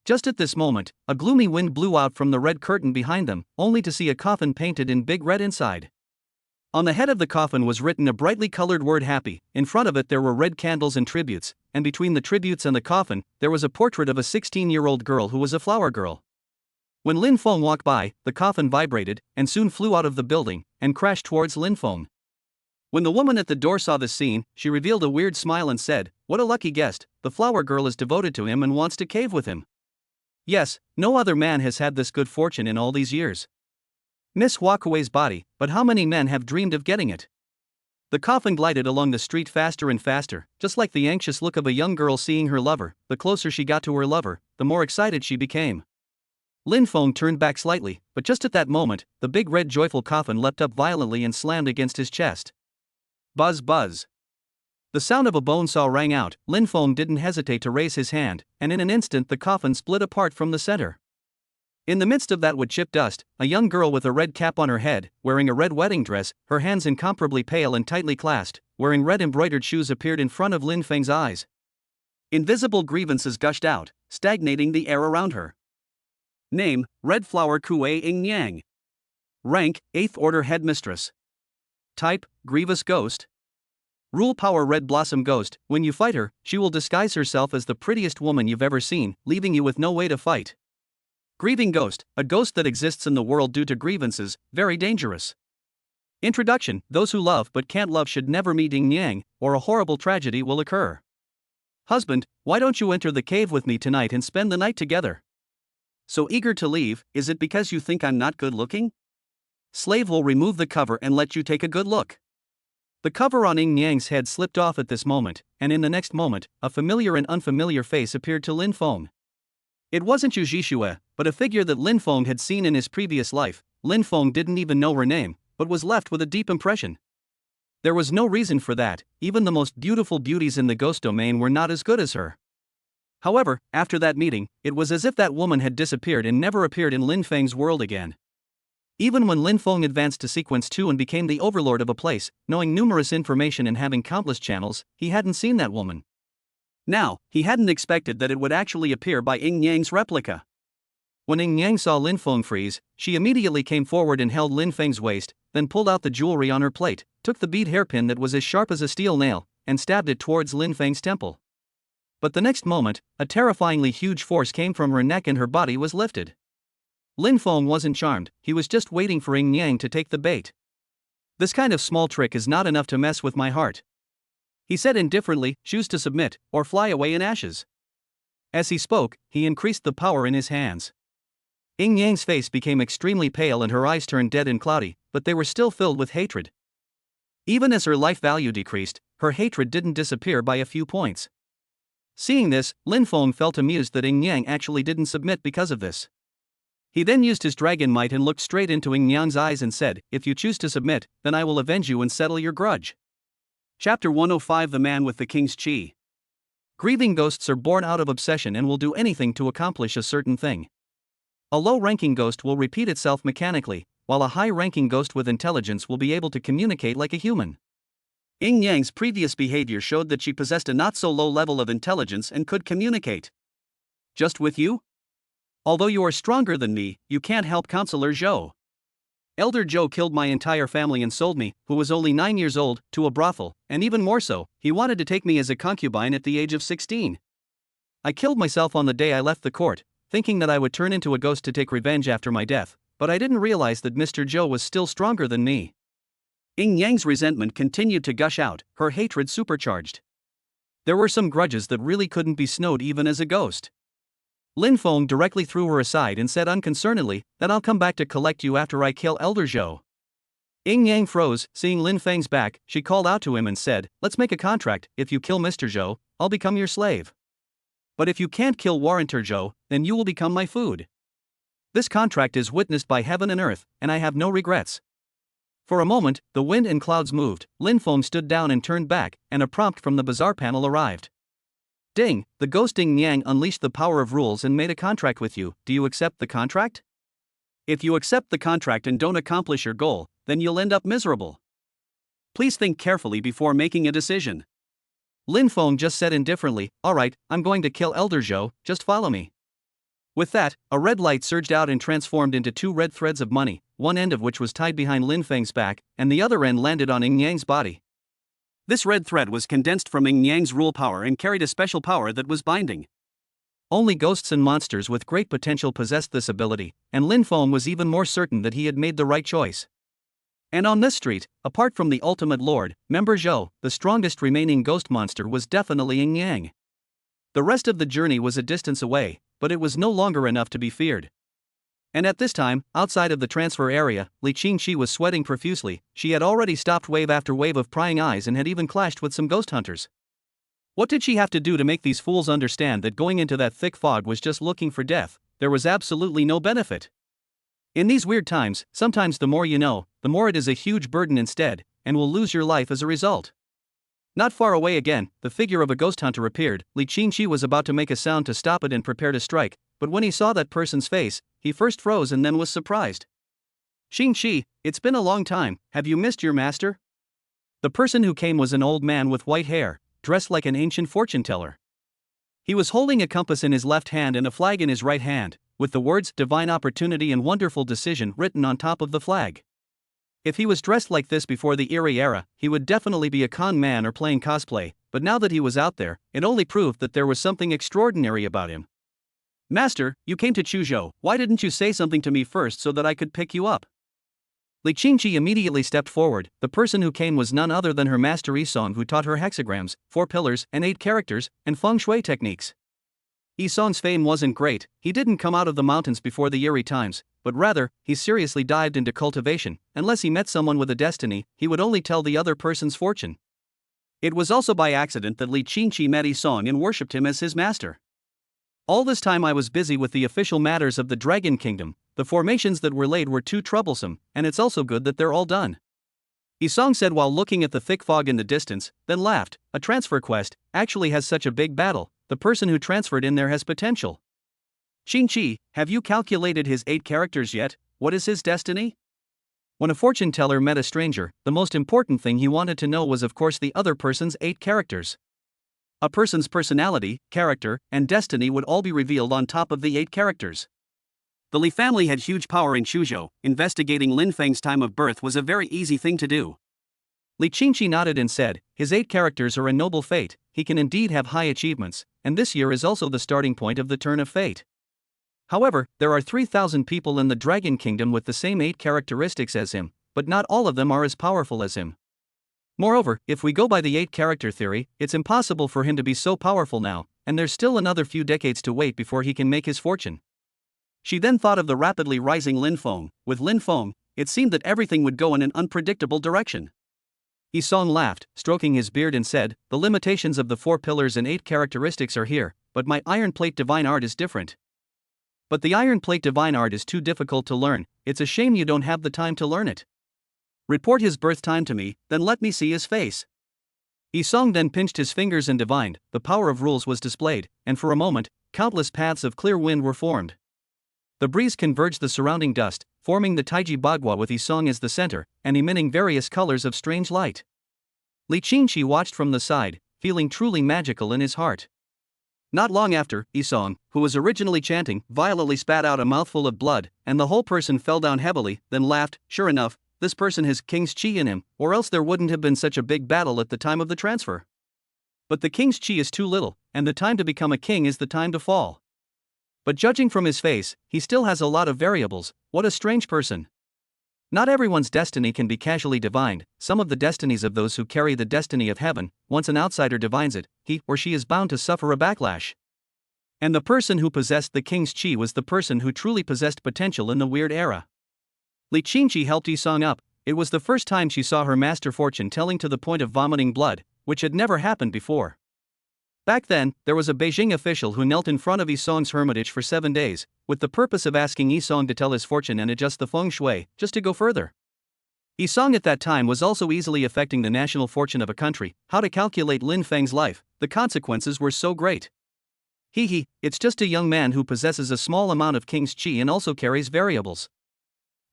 Just at this moment, a gloomy wind blew out from the red curtain behind them, only to see a coffin painted in big red inside. On the head of the coffin was written a brightly colored word happy, in front of it there were red candles and tributes, and between the tributes and the coffin, there was a portrait of a 16-year-old girl who was a flower girl. When Lin Feng walked by, the coffin vibrated, and soon flew out of the building, and crashed towards Lin Feng. When the woman at the door saw this scene, she revealed a weird smile and said, "What a lucky guest, the flower girl is devoted to him and wants to cave with him." Yes, no other man has had this good fortune in all these years. Miss Huakuei's body, but how many men have dreamed of getting it? The coffin glided along the street faster and faster, just like the anxious look of a young girl seeing her lover. The closer she got to her lover, the more excited she became. Lin Feng turned back slightly, but just at that moment, the big red joyful coffin leapt up violently and slammed against his chest. Buzz buzz. The sound of a bone saw rang out. Lin Feng didn't hesitate to raise his hand, and in an instant the coffin split apart from the center. In the midst of that wood chip dust, a young girl with a red cap on her head, wearing a red wedding dress, her hands incomparably pale and tightly clasped, wearing red embroidered shoes appeared in front of Lin Feng's eyes. Invisible grievances gushed out, stagnating the air around her. Name, Red Flower Kuei Ing Yang. Rank, 8th Order Headmistress. Type, Grievous Ghost. Rule power Red Blossom Ghost. When you fight her, she will disguise herself as the prettiest woman you've ever seen, leaving you with no way to fight. Grieving Ghost, a ghost that exists in the world due to grievances, very dangerous. Introduction: those who love but can't love should never meet Yin Yang, or a horrible tragedy will occur. Husband, why don't you enter the cave with me tonight and spend the night together? So eager to leave, is it because you think I'm not good looking? Slave will remove the cover and let you take a good look. The cover on Yin Yang's head slipped off at this moment, and in the next moment, a familiar and unfamiliar face appeared to Lin Feng. It wasn't Yu Jishue, but a figure that Lin Feng had seen in his previous life. Lin Feng didn't even know her name, but was left with a deep impression. There was no reason for that, even the most beautiful beauties in the ghost domain were not as good as her. However, after that meeting, it was as if that woman had disappeared and never appeared in Lin Feng's world again. Even when Lin Feng advanced to Sequence 2 and became the overlord of a place, knowing numerous information and having countless channels, he hadn't seen that woman. Now, he hadn't expected that it would actually appear by Yin Yang's replica. When Yin Yang saw Lin Feng freeze, she immediately came forward and held Lin Feng's waist, then pulled out the jewelry on her plate, took the bead hairpin that was as sharp as a steel nail, and stabbed it towards Lin Feng's temple. But the next moment, a terrifyingly huge force came from her neck and her body was lifted. Lin Feng wasn't charmed, he was just waiting for Yin Yang to take the bait. This kind of small trick is not enough to mess with my heart. He said indifferently, choose to submit, or fly away in ashes. As he spoke, he increased the power in his hands. Yin Yang's face became extremely pale and her eyes turned dead and cloudy, but they were still filled with hatred. Even as her life value decreased, her hatred didn't disappear by a few points. Seeing this, Lin Feng felt amused that Yin Yang actually didn't submit because of this. He then used his dragon might and looked straight into Yin Yang's eyes and said, if you choose to submit, then I will avenge you and settle your grudge. Chapter 105: The Man with the King's Chi. Grieving ghosts are born out of obsession and will do anything to accomplish a certain thing. A low-ranking ghost will repeat itself mechanically, while a high-ranking ghost with intelligence will be able to communicate like a human. Yin Yang's previous behavior showed that she possessed a not-so-low level of intelligence and could communicate. Just with you? Although you are stronger than me, you can't help Counselor Zhou. Elder Zhou killed my entire family and sold me, who was only 9 years old, to a brothel, and even more so, he wanted to take me as a concubine at the age of 16. I killed myself on the day I left the court, thinking that I would turn into a ghost to take revenge after my death, but I didn't realize that Mr. Zhou was still stronger than me. Yin Yang's resentment continued to gush out, her hatred supercharged. There were some grudges that really couldn't be snowed even as a ghost. Lin Feng directly threw her aside and said unconcernedly that I'll come back to collect you after I kill Elder Zhou. Yin Yang froze, seeing Lin Feng's back. She called out to him and said, let's make a contract, if you kill Mr. Zhou, I'll become your slave. But if you can't kill Warrenter Zhou, then you will become my food. This contract is witnessed by heaven and earth, and I have no regrets. For a moment, the wind and clouds moved, Lin Feng stood down and turned back, and a prompt from the bazaar panel arrived. Ding, the ghost Yin Yang unleashed the power of rules and made a contract with you. Do you accept the contract? If you accept the contract and don't accomplish your goal, then you'll end up miserable. Please think carefully before making a decision. Lin Feng just said indifferently, alright, I'm going to kill Elder Zhou, just follow me. With that, a red light surged out and transformed into 2 red threads of money, one end of which was tied behind Lin Feng's back, and the other end landed on Yin Yang's body. This red thread was condensed from Yin Yang's rule power and carried a special power that was binding. Only ghosts and monsters with great potential possessed this ability, and Lin Feng was even more certain that he had made the right choice. And on this street, apart from the ultimate lord, Member Zhou, the strongest remaining ghost monster was definitely Yin Yang. The rest of the journey was a distance away, but it was no longer enough to be feared. And at this time, outside of the transfer area, Li Qingqi was sweating profusely. She had already stopped wave after wave of prying eyes and had even clashed with some ghost hunters. What did she have to do to make these fools understand that going into that thick fog was just looking for death? There was absolutely no benefit. In these weird times, sometimes the more you know, the more it is a huge burden instead, and will lose your life as a result. Not far away again, the figure of a ghost hunter appeared. Li Qingqi was about to make a sound to stop it and prepare to strike, but when he saw that person's face, he first froze and then was surprised. Qingqi, it's been a long time, have you missed your master? The person who came was an old man with white hair, dressed like an ancient fortune teller. He was holding a compass in his left hand and a flag in his right hand, with the words "Divine Opportunity" and "Wonderful Decision" written on top of the flag. If he was dressed like this before the Erie era, he would definitely be a con man or playing cosplay, but now that he was out there, it only proved that there was something extraordinary about him. "Master, you came to Chuzhou, why didn't you say something to me first so that I could pick you up?" Li Qingqi immediately stepped forward. The person who came was none other than her master Yisong, who taught her hexagrams, 4 pillars, and 8 characters, and feng shui techniques. Yisong's fame wasn't great. He didn't come out of the mountains before the Erie times, but rather, he seriously dived into cultivation. Unless he met someone with a destiny, he would only tell the other person's fortune. It was also by accident that Li Qingqi met Yisong and worshipped him as his master. "All this time I was busy with the official matters of the Dragon Kingdom. The formations that were laid were too troublesome, and it's also good that they're all done," Yisong said while looking at the thick fog in the distance, then laughed. "A transfer quest actually has such a big battle. The person who transferred in there has potential. Qingqi, have you calculated his 8 characters yet? What is his destiny?" When a fortune teller met a stranger, the most important thing he wanted to know was of course the other person's 8 characters. A person's personality, character, and destiny would all be revealed on top of the 8 characters. The Li family had huge power in Chuzhou. Investigating Lin Feng's time of birth was a very easy thing to do. Li Qingqi nodded and said, "His 8 characters are a noble fate. He can indeed have high achievements, and this year is also the starting point of the turn of fate. However, there are 3,000 people in the Dragon Kingdom with the same 8 characteristics as him, but not all of them are as powerful as him. Moreover, if we go by the 8 character theory, it's impossible for him to be so powerful now, and there's still another few decades to wait before he can make his fortune." She then thought of the rapidly rising Lin Feng. With Lin Feng, it seemed that everything would go in an unpredictable direction. Yisong laughed, stroking his beard and said, "The limitations of the 4 pillars and 8 characteristics are here, but my iron plate divine art is different." "But the iron plate divine art is too difficult to learn. It's a shame you don't have the time to learn it. Report his birth time to me, then let me see his face." Yisong then pinched his fingers and divined. The power of rules was displayed, and for a moment, countless paths of clear wind were formed. The breeze converged the surrounding dust, forming the Taiji Bagua with Yisong as the center, and emitting various colors of strange light. Li Qingqi watched from the side, feeling truly magical in his heart. Not long after, Yisong, who was originally chanting, violently spat out a mouthful of blood, and the whole person fell down heavily, then laughed. "Sure enough, this person has king's chi in him, or else there wouldn't have been such a big battle at the time of the transfer. But the king's chi is too little, and the time to become a king is the time to fall. But judging from his face, he still has a lot of variables. What a strange person. Not everyone's destiny can be casually divined. Some of the destinies of those who carry the destiny of heaven, once an outsider divines it, he or she is bound to suffer a backlash. And the person who possessed the king's chi was the person who truly possessed potential in the weird era." Li Qingqi helped Yisong up. It was the first time she saw her master fortune telling to the point of vomiting blood, which had never happened before. Back then, there was a Beijing official who knelt in front of Yisong's hermitage for 7 days, with the purpose of asking Yisong to tell his fortune and adjust the feng shui, just to go further. Yisong at that time was also easily affecting the national fortune of a country. How to calculate Lin Feng's life? The consequences were so great. It's just a young man who possesses a small amount of king's chi and also carries variables.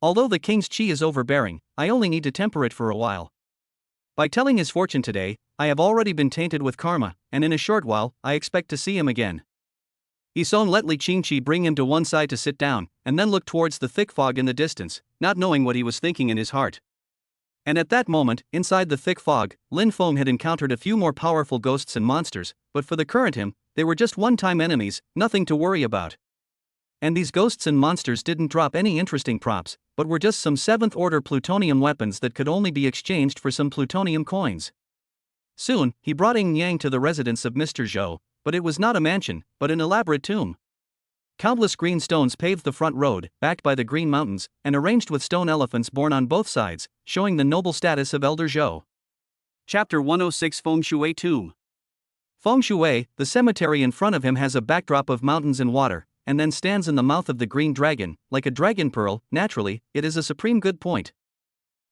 Although the king's chi is overbearing, I only need to temper it for a while. By telling his fortune today, I have already been tainted with karma, and in a short while, I expect to see him again." Yisong let Li Qingqi bring him to one side to sit down, and then looked towards the thick fog in the distance, not knowing what he was thinking in his heart. And at that moment, inside the thick fog, Lin Feng had encountered a few more powerful ghosts and monsters, but for the current him, they were just one-time enemies, nothing to worry about. And these ghosts and monsters didn't drop any interesting props, but were just some 7th-order plutonium weapons that could only be exchanged for some plutonium coins. Soon, he brought Yin Yang to the residence of Mr. Zhou, but it was not a mansion, but an elaborate tomb. Countless green stones paved the front road, backed by the Green Mountains, and arranged with stone elephants borne on both sides, showing the noble status of Elder Zhou. Chapter 106 Feng Shui Tomb. Feng Shui, the cemetery in front of him has a backdrop of mountains and water, and then stands in the mouth of the green dragon, like a dragon pearl. Naturally, it is a supreme good point.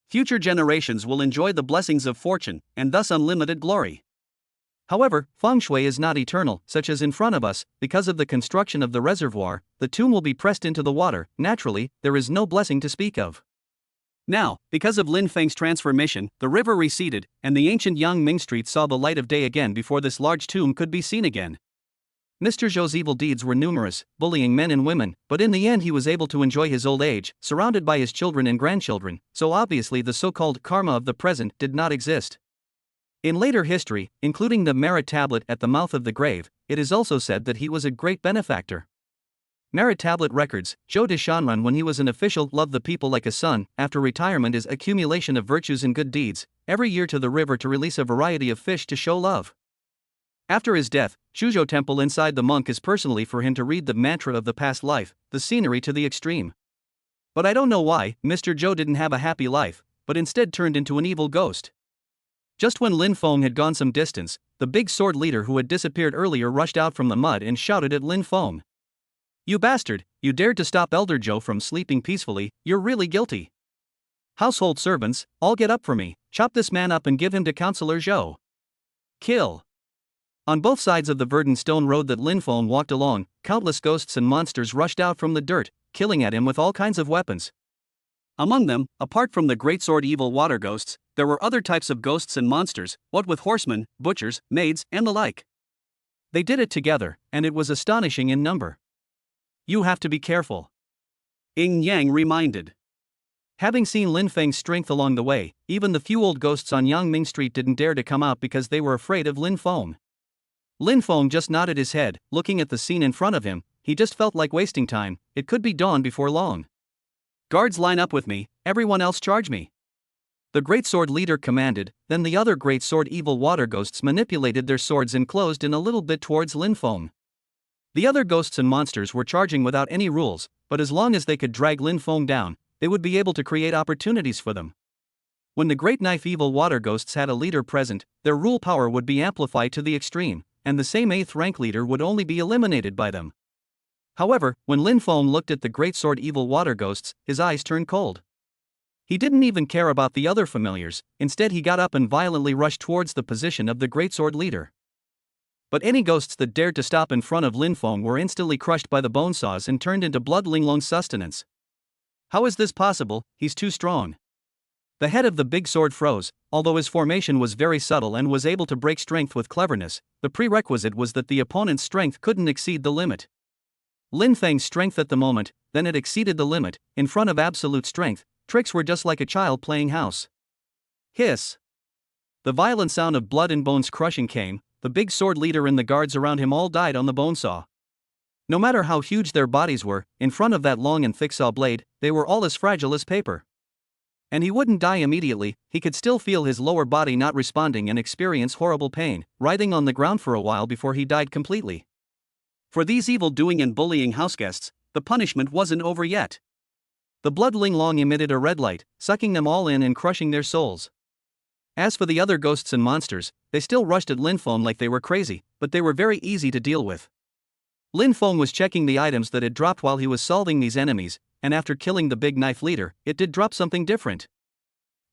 Future generations will enjoy the blessings of fortune, and thus unlimited glory. However, feng shui is not eternal, such as in front of us. Because of the construction of the reservoir, the tomb will be pressed into the water. Naturally, there is no blessing to speak of. Now, because of Lin Feng's transformation, the river receded, and the ancient Yang Ming Street saw the light of day again before this large tomb could be seen again. Mr. Zhou's evil deeds were numerous, bullying men and women, but in the end he was able to enjoy his old age, surrounded by his children and grandchildren, so obviously the so-called karma of the present did not exist. In later history, including the merit tablet at the mouth of the grave, it is also said that he was a great benefactor. Merit tablet records, Zhou de Shanran when he was an official loved the people like a son. After retirement is accumulation of virtues and good deeds, every year to the river to release a variety of fish to show love. After his death, Shuzhou temple inside the monk is personally for him to read the mantra of the past life, the scenery to the extreme. But I don't know why, Mr. Zhou didn't have a happy life, but instead turned into an evil ghost. Just when Lin Feng had gone some distance, the big sword leader who had disappeared earlier rushed out from the mud and shouted at Lin Feng. "You bastard, you dared to stop Elder Zhou from sleeping peacefully, you're really guilty. Household servants, all get up for me, chop this man up and give him to Counselor Zhou. Kill." On both sides of the verdant stone road that Lin Feng walked along, countless ghosts and monsters rushed out from the dirt, killing at him with all kinds of weapons. Among them, apart from the great sword evil water ghosts, there were other types of ghosts and monsters, what with horsemen, butchers, maids, and the like. They did it together, and it was astonishing in number. "You have to be careful," Yin Yang reminded. Having seen Lin Feng's strength along the way, even the few old ghosts on Yangming Street didn't dare to come out because they were afraid of Lin Feng. Lin Feng just nodded his head, looking at the scene in front of him. He just felt like wasting time, it could be dawn before long. "Guards line up with me, everyone else charge me," the great sword leader commanded. Then the other great sword evil water ghosts manipulated their swords and closed in a little bit towards Lin Feng. The other ghosts and monsters were charging without any rules, but as long as they could drag Lin Feng down, they would be able to create opportunities for them. When the great knife evil water ghosts had a leader present, their rule power would be amplified to the extreme, and the same 8th rank leader would only be eliminated by them. However, when Lin Feng looked at the great sword evil water ghosts, his eyes turned cold. He didn't even care about the other familiars, instead he got up and violently rushed towards the position of the great sword leader. But any ghosts that dared to stop in front of Lin Feng were instantly crushed by the bone saws and turned into blood Linglong's sustenance. How is this possible? He's too strong. The head of the big sword froze. Although his formation was very subtle and was able to break strength with cleverness, the prerequisite was that the opponent's strength couldn't exceed the limit. Lin Feng's strength at the moment, then it exceeded the limit. In front of absolute strength, tricks were just like a child playing house. Hiss! The violent sound of blood and bones crushing came. The big sword leader and the guards around him all died on the bone saw. No matter how huge their bodies were, in front of that long and thick saw blade, they were all as fragile as paper. And he wouldn't die immediately, he could still feel his lower body not responding and experience horrible pain, writhing on the ground for a while before he died completely. For these evil-doing and bullying houseguests, the punishment wasn't over yet. The blood Linglong emitted a red light, sucking them all in and crushing their souls. As for the other ghosts and monsters, they still rushed at Lin Feng like they were crazy, but they were very easy to deal with. Lin Feng was checking the items that had dropped while he was solving these enemies, and after killing the big knife leader, it did drop something different.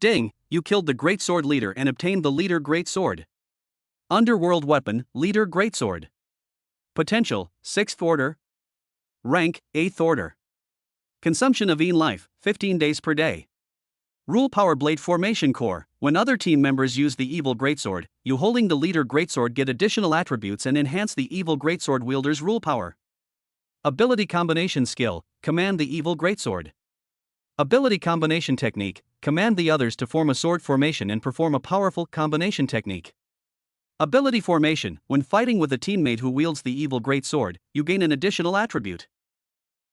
Ding, you killed the great sword leader and obtained the leader great sword. Underworld weapon, leader great sword. Potential, 6th order. Rank, 8th order. Consumption of life, 15 days per day. Rule power blade formation core. When other team members use the evil greatsword, you holding the leader greatsword get additional attributes and enhance the evil greatsword wielder's rule power. Ability combination skill, command the evil greatsword. Ability combination technique, command the others to form a sword formation and perform a powerful combination technique. Ability formation, when fighting with a teammate who wields the evil greatsword, you gain an additional attribute.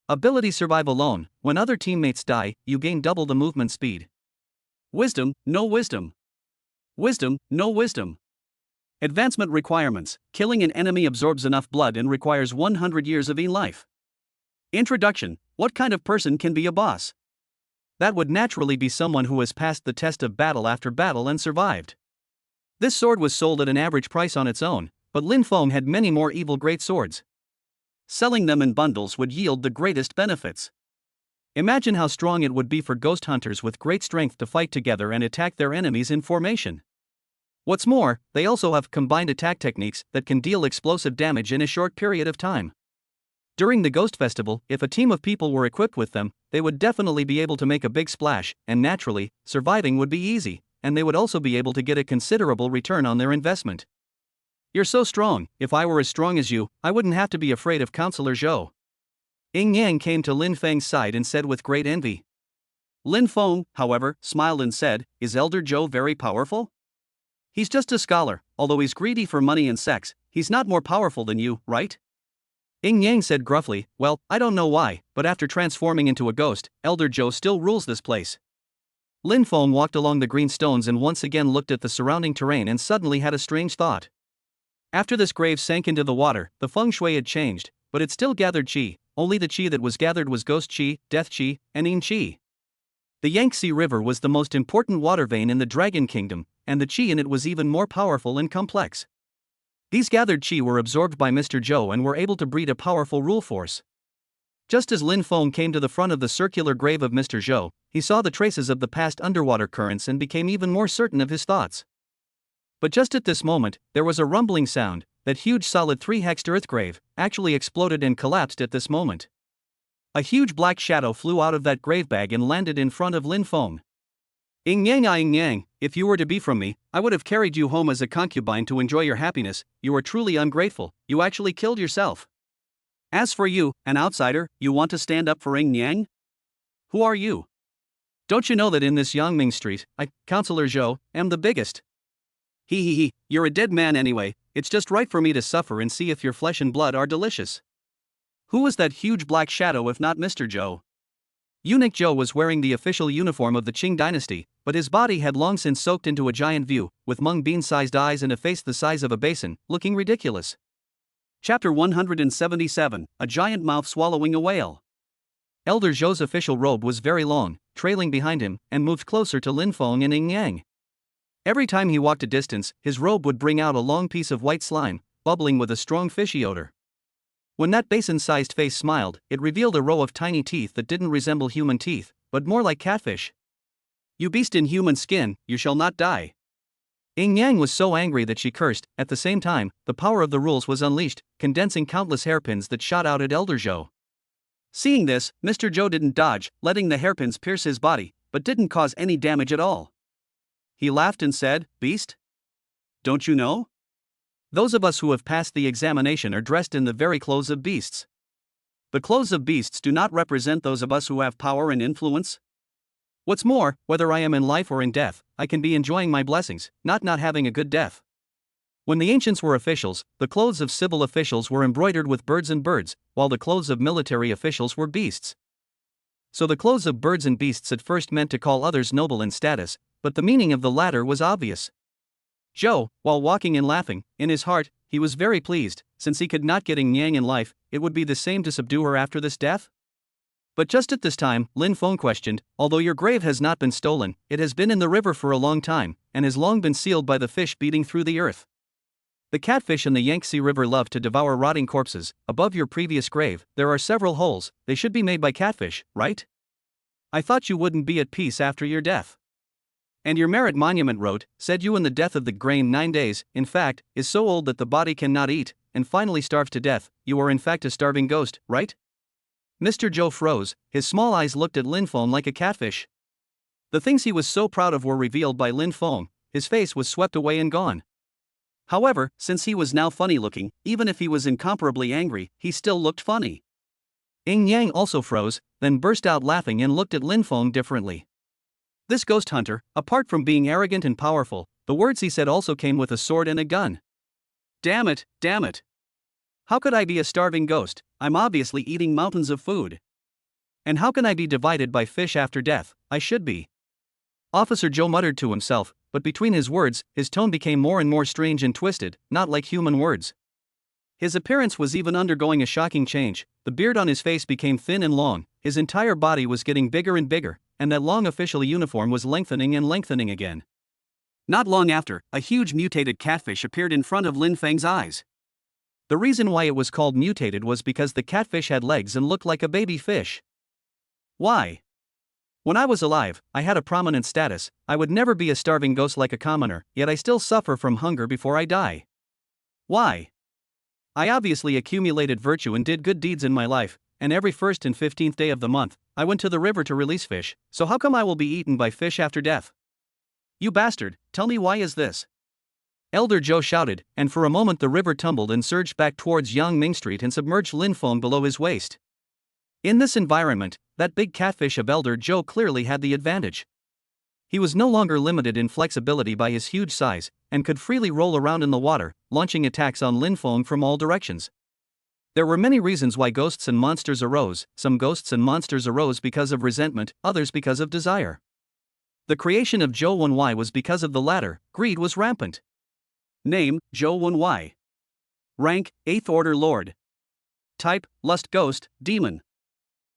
Ability survive alone, when other teammates die, you gain double the movement speed. Wisdom, no wisdom. Wisdom, no wisdom. Advancement requirements, killing an enemy absorbs enough blood and requires 100 years of life. Introduction, what kind of person can be a boss? That would naturally be someone who has passed the test of battle after battle and survived. This sword was sold at an average price on its own, but Lin Feng had many more evil great swords. Selling them in bundles would yield the greatest benefits. Imagine how strong it would be for ghost hunters with great strength to fight together and attack their enemies in formation. What's more, they also have combined attack techniques that can deal explosive damage in a short period of time. During the Ghost Festival, if a team of people were equipped with them, they would definitely be able to make a big splash, and naturally, surviving would be easy, and they would also be able to get a considerable return on their investment. You're so strong. If I were as strong as you, I wouldn't have to be afraid of Counselor Zhou. Ying Yang came to Lin Feng's side and said with great envy. Lin Feng, however, smiled and said, Is Elder Zhou very powerful? He's just a scholar, although he's greedy for money and sex, he's not more powerful than you, right? Ying Yang said gruffly, Well, I don't know why, but after transforming into a ghost, Elder Zhou still rules this place. Lin Feng walked along the green stones and once again looked at the surrounding terrain and suddenly had a strange thought. After this grave sank into the water, the feng shui had changed, but it still gathered qi, only the qi that was gathered was ghost qi, death qi, and yin qi. The Yangtze River was the most important water vein in the Dragon Kingdom, and the qi in it was even more powerful and complex. These gathered qi were absorbed by Mr. Zhou and were able to breed a powerful rule force. Just as Lin Feng came to the front of the circular grave of Mr. Zhou, he saw the traces of the past underwater currents and became even more certain of his thoughts. But just at this moment, there was a rumbling sound. That huge solid 3-hexed earth grave actually exploded and collapsed at this moment. A huge black shadow flew out of that grave bag and landed in front of Lin Feng. Ying Yang, if you were to be from me, I would have carried you home as a concubine to enjoy your happiness. You are truly ungrateful, you actually killed yourself. As for you, an outsider, you want to stand up for Ying Yang? Who are you? Don't you know that in this Yangming street, I, Counselor Zhou, am the biggest? He, you're a dead man anyway, it's just right for me to suffer and see if your flesh and blood are delicious. Who was that huge black shadow if not Mr. Zhou? Eunuch Zhou was wearing the official uniform of the Qing dynasty, but his body had long since soaked into a giant view, with mung bean-sized eyes and a face the size of a basin, looking ridiculous. Chapter 177, A Giant Mouth Swallowing a Whale. Elder Zhou's official robe was very long, trailing behind him, and moved closer to Lin Feng and Ying Yang. Every time he walked a distance, his robe would bring out a long piece of white slime, bubbling with a strong fishy odor. When that basin-sized face smiled, it revealed a row of tiny teeth that didn't resemble human teeth, but more like catfish. You beast in human skin, you shall not die. Ying Yang was so angry that she cursed. At the same time, the power of the rules was unleashed, condensing countless hairpins that shot out at Elder Zhou. Seeing this, Mr. Zhou didn't dodge, letting the hairpins pierce his body, but didn't cause any damage at all. He laughed and said, Beast? Don't you know? Those of us who have passed the examination are dressed in the very clothes of beasts. The clothes of beasts do not represent those of us who have power and influence. What's more, whether I am in life or in death, I can be enjoying my blessings, not having a good death. When the ancients were officials, the clothes of civil officials were embroidered with birds and birds, while the clothes of military officials were beasts. So the clothes of birds and beasts at first meant to call others noble in status, but the meaning of the latter was obvious. Zhou, while walking and laughing, in his heart, he was very pleased, since he could not get Ying Yang in life, it would be the same to subdue her after this death. But just at this time, Lin Feng questioned, Although your grave has not been stolen, it has been in the river for a long time, and has long been sealed by the fish beating through the earth. The catfish in the Yangtze River love to devour rotting corpses. Above your previous grave, there are several holes, they should be made by catfish, right? I thought you wouldn't be at peace after your death. And your merit monument wrote, said you in the death of the grain 9 days, in fact, is so old that the body cannot eat, and finally starves to death. You are in fact a starving ghost, right? Mr. Zhou froze, his small eyes looked at Lin Feng like a catfish. The things he was so proud of were revealed by Lin Feng, his face was swept away and gone. However, since he was now funny looking, even if he was incomparably angry, he still looked funny. Ying Yang also froze, then burst out laughing and looked at Lin Feng differently. This ghost hunter, apart from being arrogant and powerful, the words he said also came with a sword and a gun. Damn it. How could I be a starving ghost? I'm obviously eating mountains of food. And how can I be divided by fish after death? I should be. Officer Zhou muttered to himself, but between his words, his tone became more and more strange and twisted, not like human words. His appearance was even undergoing a shocking change. The beard on his face became thin and long, his entire body was getting bigger and bigger, and that long official uniform was lengthening and lengthening again. Not long after, a huge mutated catfish appeared in front of Lin Feng's eyes. The reason why it was called mutated was because the catfish had legs and looked like a baby fish. Why? When I was alive, I had a prominent status. I would never be a starving ghost like a commoner, yet I still suffer from hunger before I die. Why? I obviously accumulated virtue and did good deeds in my life, and every 1st and 15th day of the month, I went to the river to release fish, so how come I will be eaten by fish after death? You bastard, tell me why is this? Elder Joe shouted, and for a moment the river tumbled and surged back towards Yangming Street and submerged Lin Feng below his waist. In this environment, that big catfish of Elder Joe clearly had the advantage. He was no longer limited in flexibility by his huge size, and could freely roll around in the water, launching attacks on Lin Feng from all directions. There were many reasons why ghosts and monsters arose. Some ghosts and monsters arose because of resentment, others because of desire. The creation of Zhou Wenwei was because of the latter. Greed was rampant. Name, Zhou Wenwei. Rank, 8th Order Lord. Type, Lust Ghost, Demon.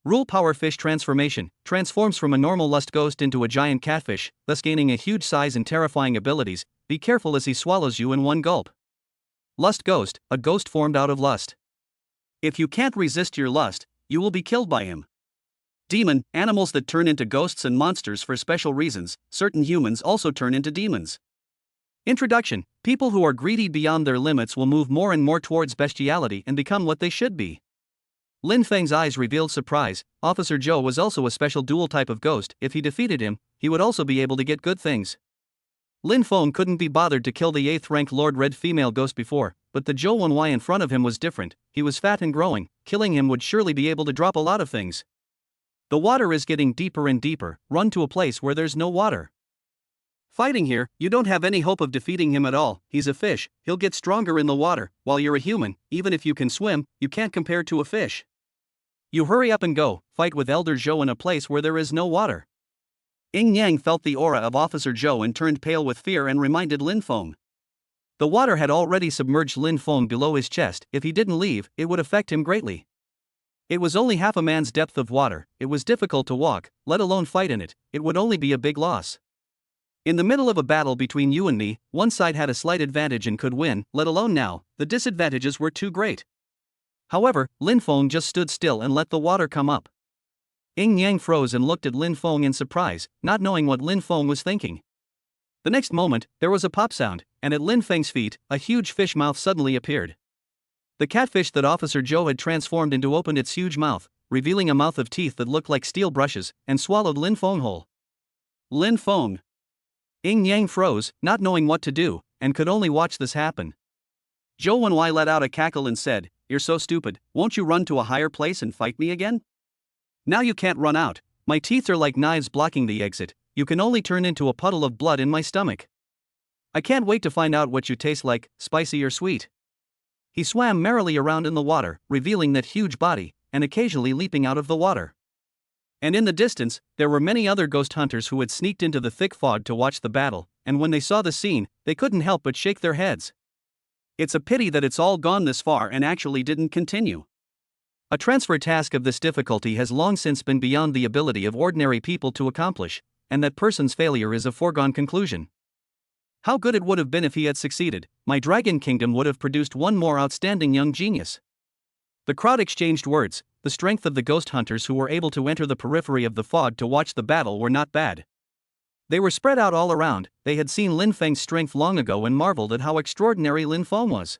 Rule: Power Fish Transformation, transforms from a normal lust ghost into a giant catfish, thus gaining a huge size and terrifying abilities. Be careful as he swallows you in one gulp. Lust Ghost, a ghost formed out of lust. If you can't resist your lust, you will be killed by him. Demon, animals that turn into ghosts and monsters for special reasons. Certain humans also turn into demons. Introduction: people who are greedy beyond their limits will move more and more towards bestiality and become what they should be. Lin Feng's eyes revealed surprise. Officer Joe was also a special dual type of ghost. If he defeated him, he would also be able to get good things. Lin Feng couldn't be bothered to kill the 8th rank Lord Red female ghost before, but the Zhou Wenwei in front of him was different. He was fat and growing. Killing him would surely be able to drop a lot of things. The water is getting deeper and deeper. Run to a place where there's no water. Fighting here, you don't have any hope of defeating him at all. He's a fish, he'll get stronger in the water, while you're a human. Even if you can swim, you can't compare to a fish. You hurry up and go, fight with Elder Zhou in a place where there is no water. Yin Yang felt the aura of Officer Zhou and turned pale with fear and reminded Lin Feng. The water had already submerged Lin Feng below his chest. If he didn't leave, it would affect him greatly. It was only half a man's depth of water. It was difficult to walk, let alone fight in it. It would only be a big loss. In the middle of a battle between you and me, one side had a slight advantage and could win, let alone now. The disadvantages were too great. However, Lin Feng just stood still and let the water come up. Yin Yang froze and looked at Lin Feng in surprise, not knowing what Lin Feng was thinking. The next moment, there was a pop sound, and at Lin Feng's feet, a huge fish mouth suddenly appeared. The catfish that Officer Joe had transformed into opened its huge mouth, revealing a mouth of teeth that looked like steel brushes, and swallowed Lin Feng whole. Lin Feng. Yin Yang froze, not knowing what to do, and could only watch this happen. Zhou Wenwei let out a cackle and said, "You're so stupid, won't you run to a higher place and fight me again? Now you can't run out. My teeth are like knives blocking the exit. You can only turn into a puddle of blood in my stomach. I can't wait to find out what you taste like, spicy or sweet." He swam merrily around in the water, revealing that huge body, and occasionally leaping out of the water. And in the distance, there were many other ghost hunters who had sneaked into the thick fog to watch the battle, and when they saw the scene, they couldn't help but shake their heads. It's a pity that it's all gone this far and actually didn't continue. A transfer task of this difficulty has long since been beyond the ability of ordinary people to accomplish, and that person's failure is a foregone conclusion. How good it would have been if he had succeeded. My Dragon Kingdom would have produced one more outstanding young genius. The crowd exchanged words. The strength of the ghost hunters who were able to enter the periphery of the fog to watch the battle were not bad. They were spread out all around. They had seen Lin Feng's strength long ago and marveled at how extraordinary Lin Feng was.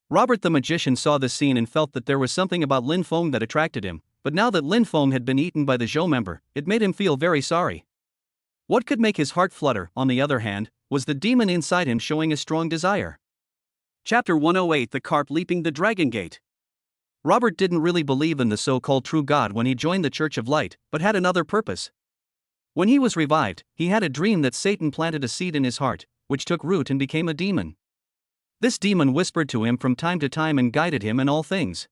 Robert the magician saw this scene and felt that there was something about Lin Feng that attracted him, but now that Lin Feng had been eaten by the Zhou member, it made him feel very sorry. What could make his heart flutter, on the other hand, was the demon inside him showing a strong desire. Chapter 108: The Carp Leaping the Dragon Gate. Robert didn't really believe in the so-called true God when he joined the Church of Light, but had another purpose. When he was revived, he had a dream that Satan planted a seed in his heart, which took root and became a demon. This demon whispered to him from time to time and guided him in all things.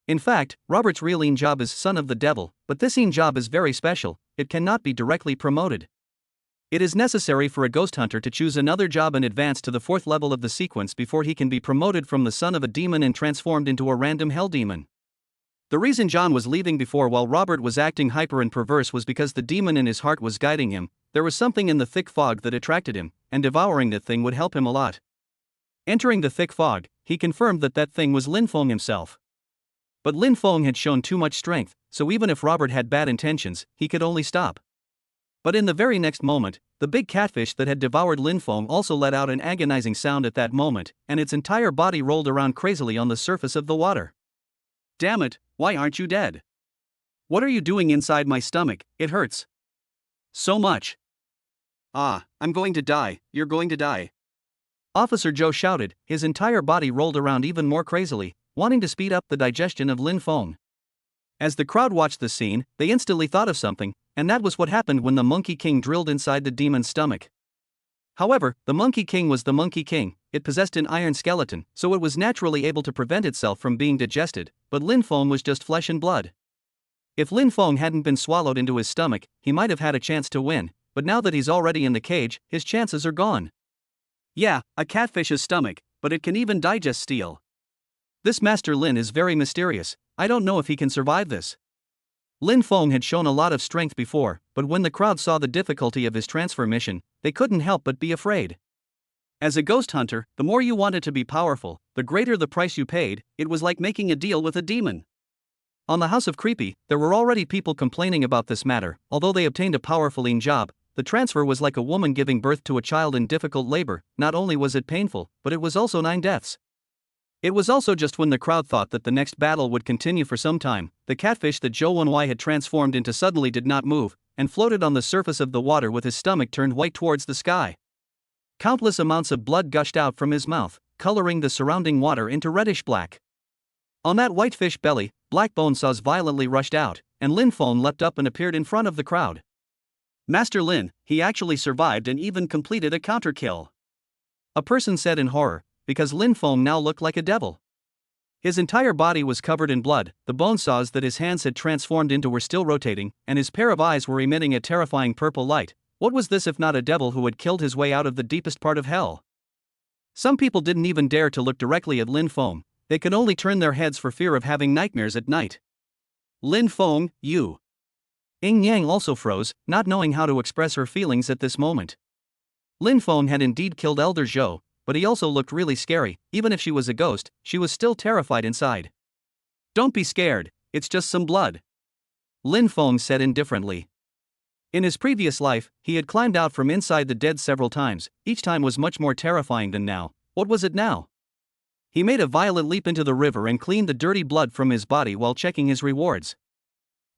In fact, Robert's real job is son of the devil, but this job is very special. It cannot be directly promoted. It is necessary for a ghost hunter to choose another job and advance to the 4th level of the sequence before he can be promoted from the son of a demon and transformed into a random hell demon. The reason John was leaving before while Robert was acting hyper and perverse was because the demon in his heart was guiding him. There was something in the thick fog that attracted him, and devouring that thing would help him a lot. Entering the thick fog, he confirmed that that thing was Lin Feng himself. But Lin Feng had shown too much strength, so even if Robert had bad intentions, he could only stop. But in the very next moment, the big catfish that had devoured Lin Feng also let out an agonizing sound at that moment, and its entire body rolled around crazily on the surface of the water. "Damn it, why aren't you dead? What are you doing inside my stomach? It hurts so much. Ah, I'm going to die, you're going to die." Officer Joe shouted, his entire body rolled around even more crazily, wanting to speed up the digestion of Lin Feng. As the crowd watched the scene, they instantly thought of something, and that was what happened when the Monkey King drilled inside the demon's stomach. However, the Monkey King was the Monkey King, it possessed an iron skeleton, so it was naturally able to prevent itself from being digested, but Lin Feng was just flesh and blood. If Lin Feng hadn't been swallowed into his stomach, he might have had a chance to win, but now that he's already in the cage, his chances are gone. Yeah, a catfish's stomach, but it can even digest steel. This Master Lin is very mysterious, I don't know if he can survive this. Lin Feng had shown a lot of strength before, but when the crowd saw the difficulty of his transfer mission, they couldn't help but be afraid. As a ghost hunter, the more you wanted to be powerful, the greater the price you paid. It was like making a deal with a demon. On the House of Creepy, there were already people complaining about this matter. Although they obtained a powerful job, the transfer was like a woman giving birth to a child in difficult labor. Not only was it painful, but it was also 9 deaths. It was also just when the crowd thought that the next battle would continue for some time, the catfish that Zhou Wenwei had transformed into suddenly did not move, and floated on the surface of the water with his stomach turned white towards the sky. Countless amounts of blood gushed out from his mouth, coloring the surrounding water into reddish-black. On that white fish belly, black bone saws violently rushed out, and Lin Feng leapt up and appeared in front of the crowd. Master Lin, he actually survived and even completed a counter-kill. A person said in horror, because Lin Feng now looked like a devil. His entire body was covered in blood, the bone saws that his hands had transformed into were still rotating, and his pair of eyes were emitting a terrifying purple light. What was this if not a devil who had killed his way out of the deepest part of hell? Some people didn't even dare to look directly at Lin Feng, they could only turn their heads for fear of having nightmares at night. Lin Feng, you. Ying Yang also froze, not knowing how to express her feelings at this moment. Lin Feng had indeed killed Elder Zhou, but he also looked really scary. Even if she was a ghost, she was still terrified inside. Don't be scared, it's just some blood. Lin Feng said indifferently. In his previous life, he had climbed out from inside the dead several times, each time was much more terrifying than now. What was it now? He made a violent leap into the river and cleaned the dirty blood from his body while checking his rewards.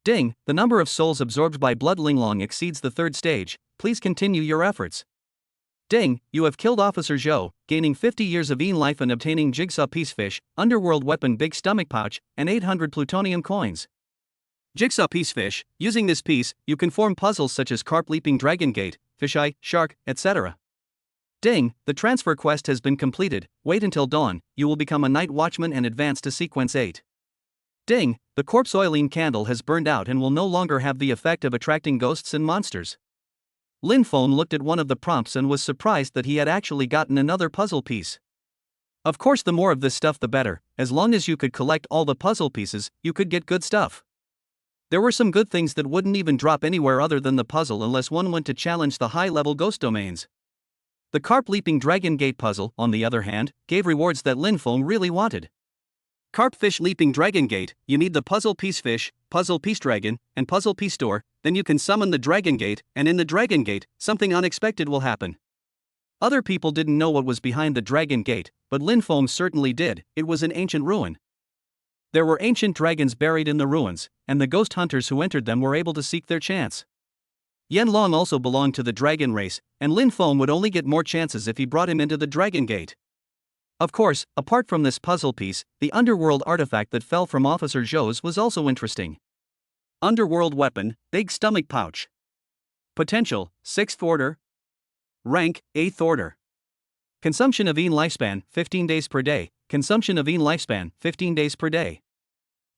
Ding, the number of souls absorbed by blood Linglong exceeds the 3rd stage, please continue your efforts. Ding, you have killed Officer Zhou, gaining 50 years of life and obtaining Jigsaw Piece Fish, Underworld Weapon Big Stomach Pouch, and 800 plutonium coins. Jigsaw Piece Fish, using this piece, you can form puzzles such as Carp Leaping Dragon Gate, Fisheye, Shark, etc. Ding, the transfer quest has been completed, wait until dawn, you will become a night watchman and advance to sequence 8. Ding, the corpse oiline candle has burned out and will no longer have the effect of attracting ghosts and monsters. Lin Feng looked at one of the prompts and was surprised that he had actually gotten another puzzle piece. Of course, the more of this stuff the better, as long as you could collect all the puzzle pieces, you could get good stuff. There were some good things that wouldn't even drop anywhere other than the puzzle unless one went to challenge the high-level ghost domains. The Carp Leaping Dragon Gate puzzle, on the other hand, gave rewards that Lin Feng really wanted. Carp Fish Leaping Dragon Gate, you need the Puzzle Piece Fish, Puzzle Piece Dragon, and Puzzle Piece Door, then you can summon the Dragon Gate, and in the Dragon Gate, something unexpected will happen. Other people didn't know what was behind the Dragon Gate, but Lin Feng certainly did. It was an ancient ruin. There were ancient dragons buried in the ruins, and the ghost hunters who entered them were able to seek their chance. Yan Long also belonged to the dragon race, and Lin Feng would only get more chances if he brought him into the Dragon Gate. Of course, apart from this puzzle piece, the underworld artifact that fell from Officer Zhou's was also interesting. Underworld Weapon, Big Stomach Pouch. Potential, 6th order. Rank, 8th order. Consumption of lifespan, 15 days per day. Consumption of lifespan, 15 days per day.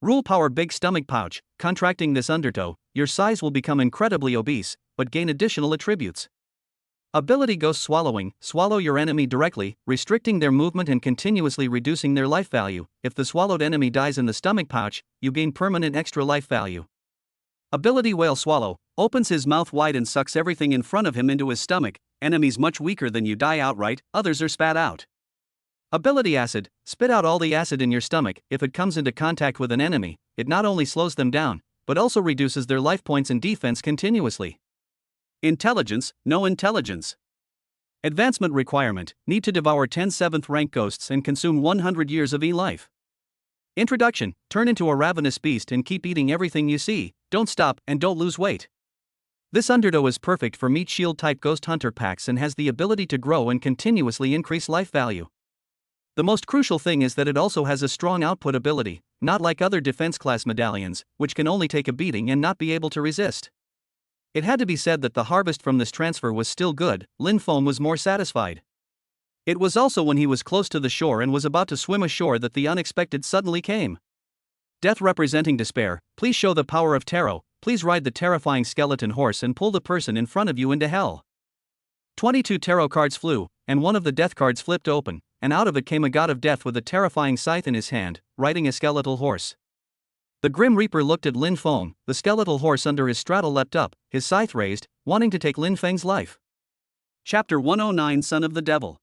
Rule Power Big Stomach Pouch, contracting this undertow, your size will become incredibly obese, but gain additional attributes. Ability Ghost Swallowing, swallow your enemy directly, restricting their movement and continuously reducing their life value. If the swallowed enemy dies in the stomach pouch, you gain permanent extra life value. Ability Whale Swallow, opens his mouth wide and sucks everything in front of him into his stomach. Enemies much weaker than you die outright, others are spat out. Ability Acid, spit out all the acid in your stomach. If it comes into contact with an enemy, it not only slows them down, but also reduces their life points and defense continuously. Intelligence, no intelligence. Advancement requirement, need to devour 10 7th rank ghosts and consume 100 years of life. Introduction, turn into a ravenous beast and keep eating everything you see, don't stop and don't lose weight. This undertow is perfect for meat shield type ghost hunter packs and has the ability to grow and continuously increase life value. The most crucial thing is that it also has a strong output ability, not like other defense class medallions, which can only take a beating and not be able to resist. It had to be said that the harvest from this transfer was still good. Lin Feng was more satisfied. It was also when he was close to the shore and was about to swim ashore that the unexpected suddenly came. Death representing despair, please show the power of tarot, please ride the terrifying skeleton horse and pull the person in front of you into hell. 22 tarot cards flew, and one of the death cards flipped open, and out of it came a god of death with a terrifying scythe in his hand, riding a skeletal horse. The Grim Reaper looked at Lin Feng, the skeletal horse under his straddle leapt up, his scythe raised, wanting to take Lin Feng's life. Chapter 109 Son of the Devil.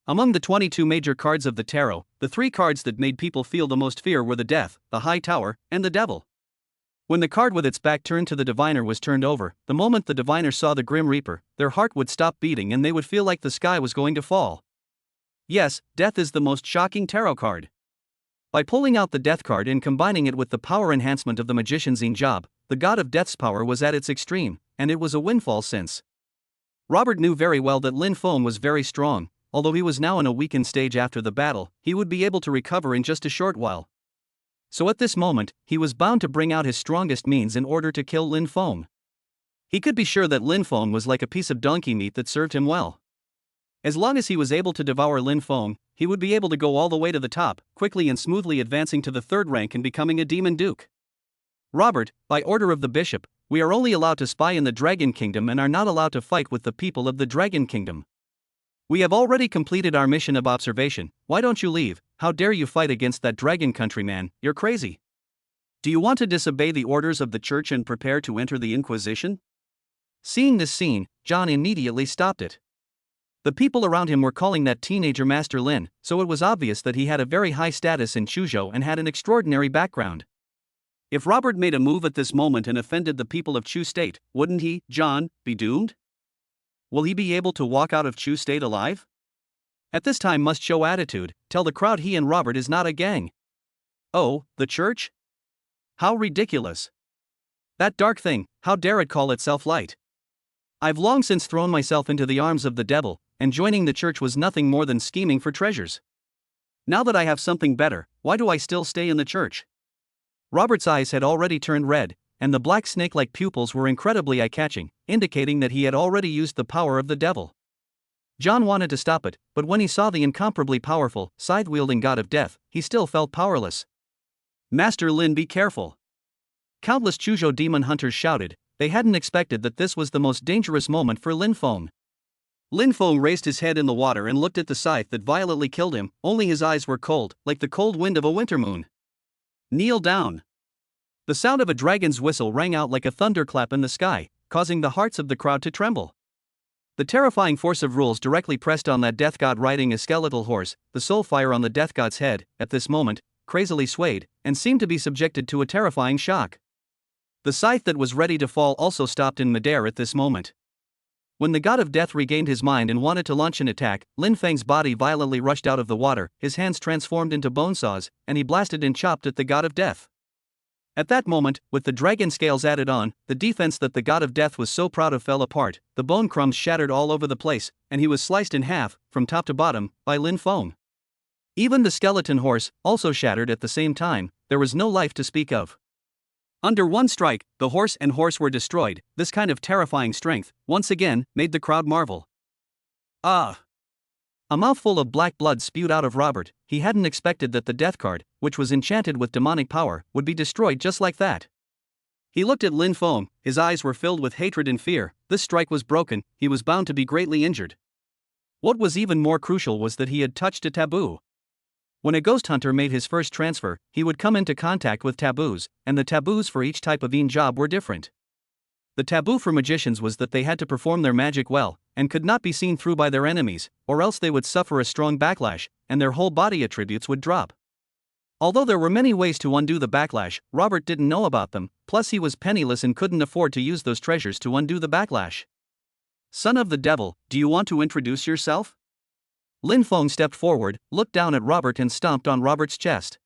Among the 22 major cards of the tarot, the 3 cards that made people feel the most fear were the Death, the High Tower, and the Devil. When the card with its back turned to the diviner was turned over, the moment the diviner saw the Grim Reaper, their heart would stop beating and they would feel like the sky was going to fall. Yes, Death is the most shocking tarot card. By pulling out the Death card and combining it with the power enhancement of the magician's job, the god of Death's power was at its extreme, and it was a windfall since Robert knew very well that Lin Feng was very strong. Although he was now in a weakened stage after the battle, he would be able to recover in just a short while. So at this moment, he was bound to bring out his strongest means in order to kill Lin Feng. He could be sure that Lin Feng was like a piece of donkey meat that served him well. As long as he was able to devour Lin Feng, he would be able to go all the way to the top, quickly and smoothly advancing to the 3rd rank and becoming a demon duke. Robert, by order of the bishop, we are only allowed to spy in the Dragon Kingdom and are not allowed to fight with the people of the Dragon Kingdom. We have already completed our mission of observation, why don't you leave? How dare you fight against that dragon countryman, you're crazy. Do you want to disobey the orders of the church and prepare to enter the Inquisition? Seeing this scene, John immediately stopped it. The people around him were calling that teenager Master Lin, so it was obvious that he had a very high status in Chuzhou and had an extraordinary background. If Robert made a move at this moment and offended the people of Chu State, wouldn't he, John, be doomed? Will he be able to walk out of Chu State alive? At this time must show attitude, tell the crowd he and Robert is not a gang. Oh, the church? How ridiculous. That dark thing, how dare it call itself light? I've long since thrown myself into the arms of the devil, and joining the church was nothing more than scheming for treasures. Now that I have something better, why do I still stay in the church? Robert's eyes had already turned red, and the black snake-like pupils were incredibly eye-catching, indicating that he had already used the power of the devil. John wanted to stop it, but when he saw the incomparably powerful, scythe-wielding god of death, he still felt powerless. Master Lin, be careful! Countless Chuzhou demon hunters shouted. They hadn't expected that this was the most dangerous moment for Lin Feng. Lin Feng raised his head in the water and looked at the scythe that violently killed him, only his eyes were cold, like the cold wind of a winter moon. Kneel down! The sound of a dragon's whistle rang out like a thunderclap in the sky, causing the hearts of the crowd to tremble. The terrifying force of rules directly pressed on that death god riding a skeletal horse. The soul fire on the death god's head, at this moment, crazily swayed, and seemed to be subjected to a terrifying shock. The scythe that was ready to fall also stopped in midair at this moment. When the god of death regained his mind and wanted to launch an attack, Lin Feng's body violently rushed out of the water, his hands transformed into bone saws, and he blasted and chopped at the god of death. At that moment, with the dragon scales added on, the defense that the god of death was so proud of fell apart, the bone crumbs shattered all over the place, and he was sliced in half, from top to bottom, by Lin Feng. Even the skeleton horse, also shattered at the same time, there was no life to speak of. Under one strike, the horse and horse were destroyed. This kind of terrifying strength, once again, made the crowd marvel. Ah! A mouthful of black blood spewed out of Robert. He hadn't expected that the death card, which was enchanted with demonic power, would be destroyed just like that. He looked at Lin Feng, his eyes were filled with hatred and fear. This strike was broken, he was bound to be greatly injured. What was even more crucial was that he had touched a taboo. When a ghost hunter made his first transfer, he would come into contact with taboos, and the taboos for each type of job were different. The taboo for magicians was that they had to perform their magic well, and could not be seen through by their enemies, or else they would suffer a strong backlash, and their whole body attributes would drop. Although there were many ways to undo the backlash, Robert didn't know about them, plus he was penniless and couldn't afford to use those treasures to undo the backlash. Son of the devil, do you want to introduce yourself? Lin Feng stepped forward, looked down at Robert and stomped on Robert's chest.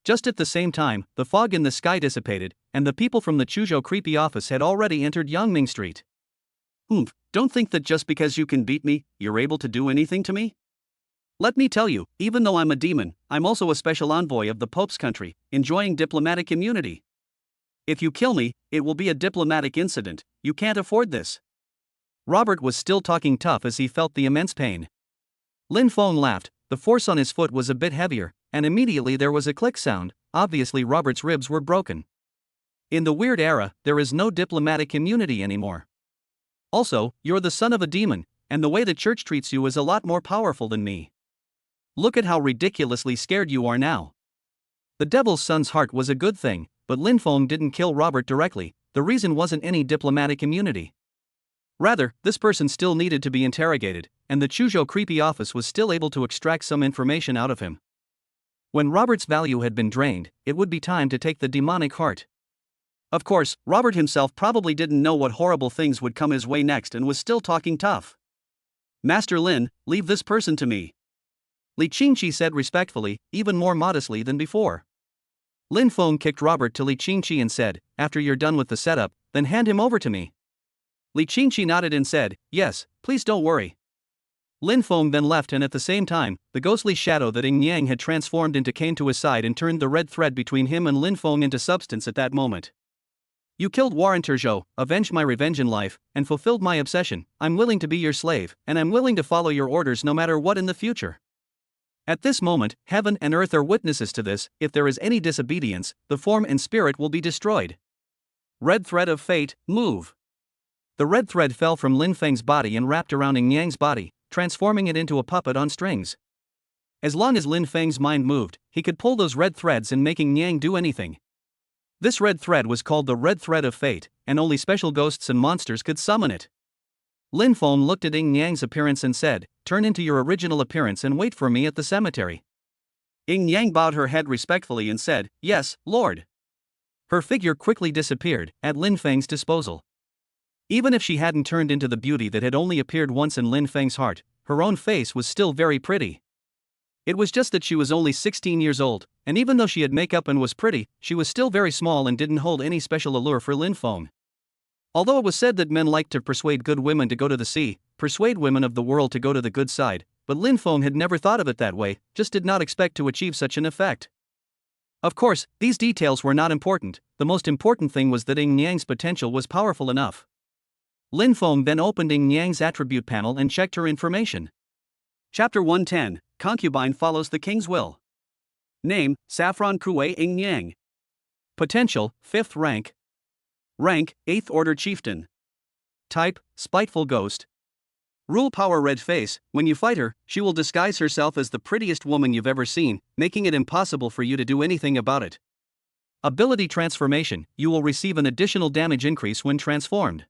Just at the same time, the fog in the sky dissipated, and the people from the Chuzhou creepy office had already entered Yangming Street. Don't think that just because you can beat me, you're able to do anything to me? Let me tell you, even though I'm a demon, I'm also a special envoy of the Pope's country, enjoying diplomatic immunity. If you kill me, it will be a diplomatic incident. You can't afford this. Robert was still talking tough as he felt the immense pain. Lin Feng laughed, the force on his foot was a bit heavier, and immediately there was a click sound. Obviously Robert's ribs were broken. In the weird era, there is no diplomatic immunity anymore. Also, you're the son of a demon, and the way the church treats you is a lot more powerful than me. Look at how ridiculously scared you are now. The devil's son's heart was a good thing, but Lin Feng didn't kill Robert directly. The reason wasn't any diplomatic immunity. Rather, this person still needed to be interrogated, and the Chuzhou creepy office was still able to extract some information out of him. When Robert's value had been drained, it would be time to take the demonic heart. Of course, Robert himself probably didn't know what horrible things would come his way next and was still talking tough. Master Lin, leave this person to me. Li Qingqi said respectfully, even more modestly than before. Lin Feng kicked Robert to Li Qingqi and said, after you're done with the setup, then hand him over to me. Li Qingqi nodded and said, yes, please don't worry. Lin Feng then left, and at the same time, the ghostly shadow that Ing Yang had transformed into came to his side and turned the red thread between him and Lin Feng into substance at that moment. You killed Warren Turzhou, avenged my revenge in life, and fulfilled my obsession. I'm willing to be your slave, and I'm willing to follow your orders no matter what in the future. At this moment, heaven and earth are witnesses to this. If there is any disobedience, the form and spirit will be destroyed. Red thread of fate, move. The red thread fell from Lin Feng's body and wrapped around Ing Yang's body, transforming it into a puppet on strings. As long as Lin Feng's mind moved, he could pull those red threads and making Yang do anything. This red thread was called the red thread of fate, and only special ghosts and monsters could summon it. Lin Feng looked at Ing Yang's appearance and said, turn into your original appearance and wait for me at the cemetery. Ing Yang bowed her head respectfully and said, yes, Lord. Her figure quickly disappeared, at Lin Feng's disposal. Even if she hadn't turned into the beauty that had only appeared once in Lin Feng's heart, her own face was still very pretty. It was just that she was only 16 years old, and even though she had makeup and was pretty, she was still very small and didn't hold any special allure for Lin Feng. Although it was said that men liked to persuade good women to go to the sea, persuade women of the world to go to the good side, but Lin Feng had never thought of it that way, just did not expect to achieve such an effect. Of course, these details were not important. The most important thing was that Ing Yang's potential was powerful enough. Lin Feng then opened Ing Yang's attribute panel and checked her information. Chapter 110, Concubine follows the king's will. Name, Saffron Kuei Ing Yang. Potential, 5th rank. Rank, 8th Order Chieftain. Type, Spiteful Ghost. Rule power red face. When you fight her, she will disguise herself as the prettiest woman you've ever seen, making it impossible for you to do anything about it. Ability transformation, you will receive an additional damage increase when transformed.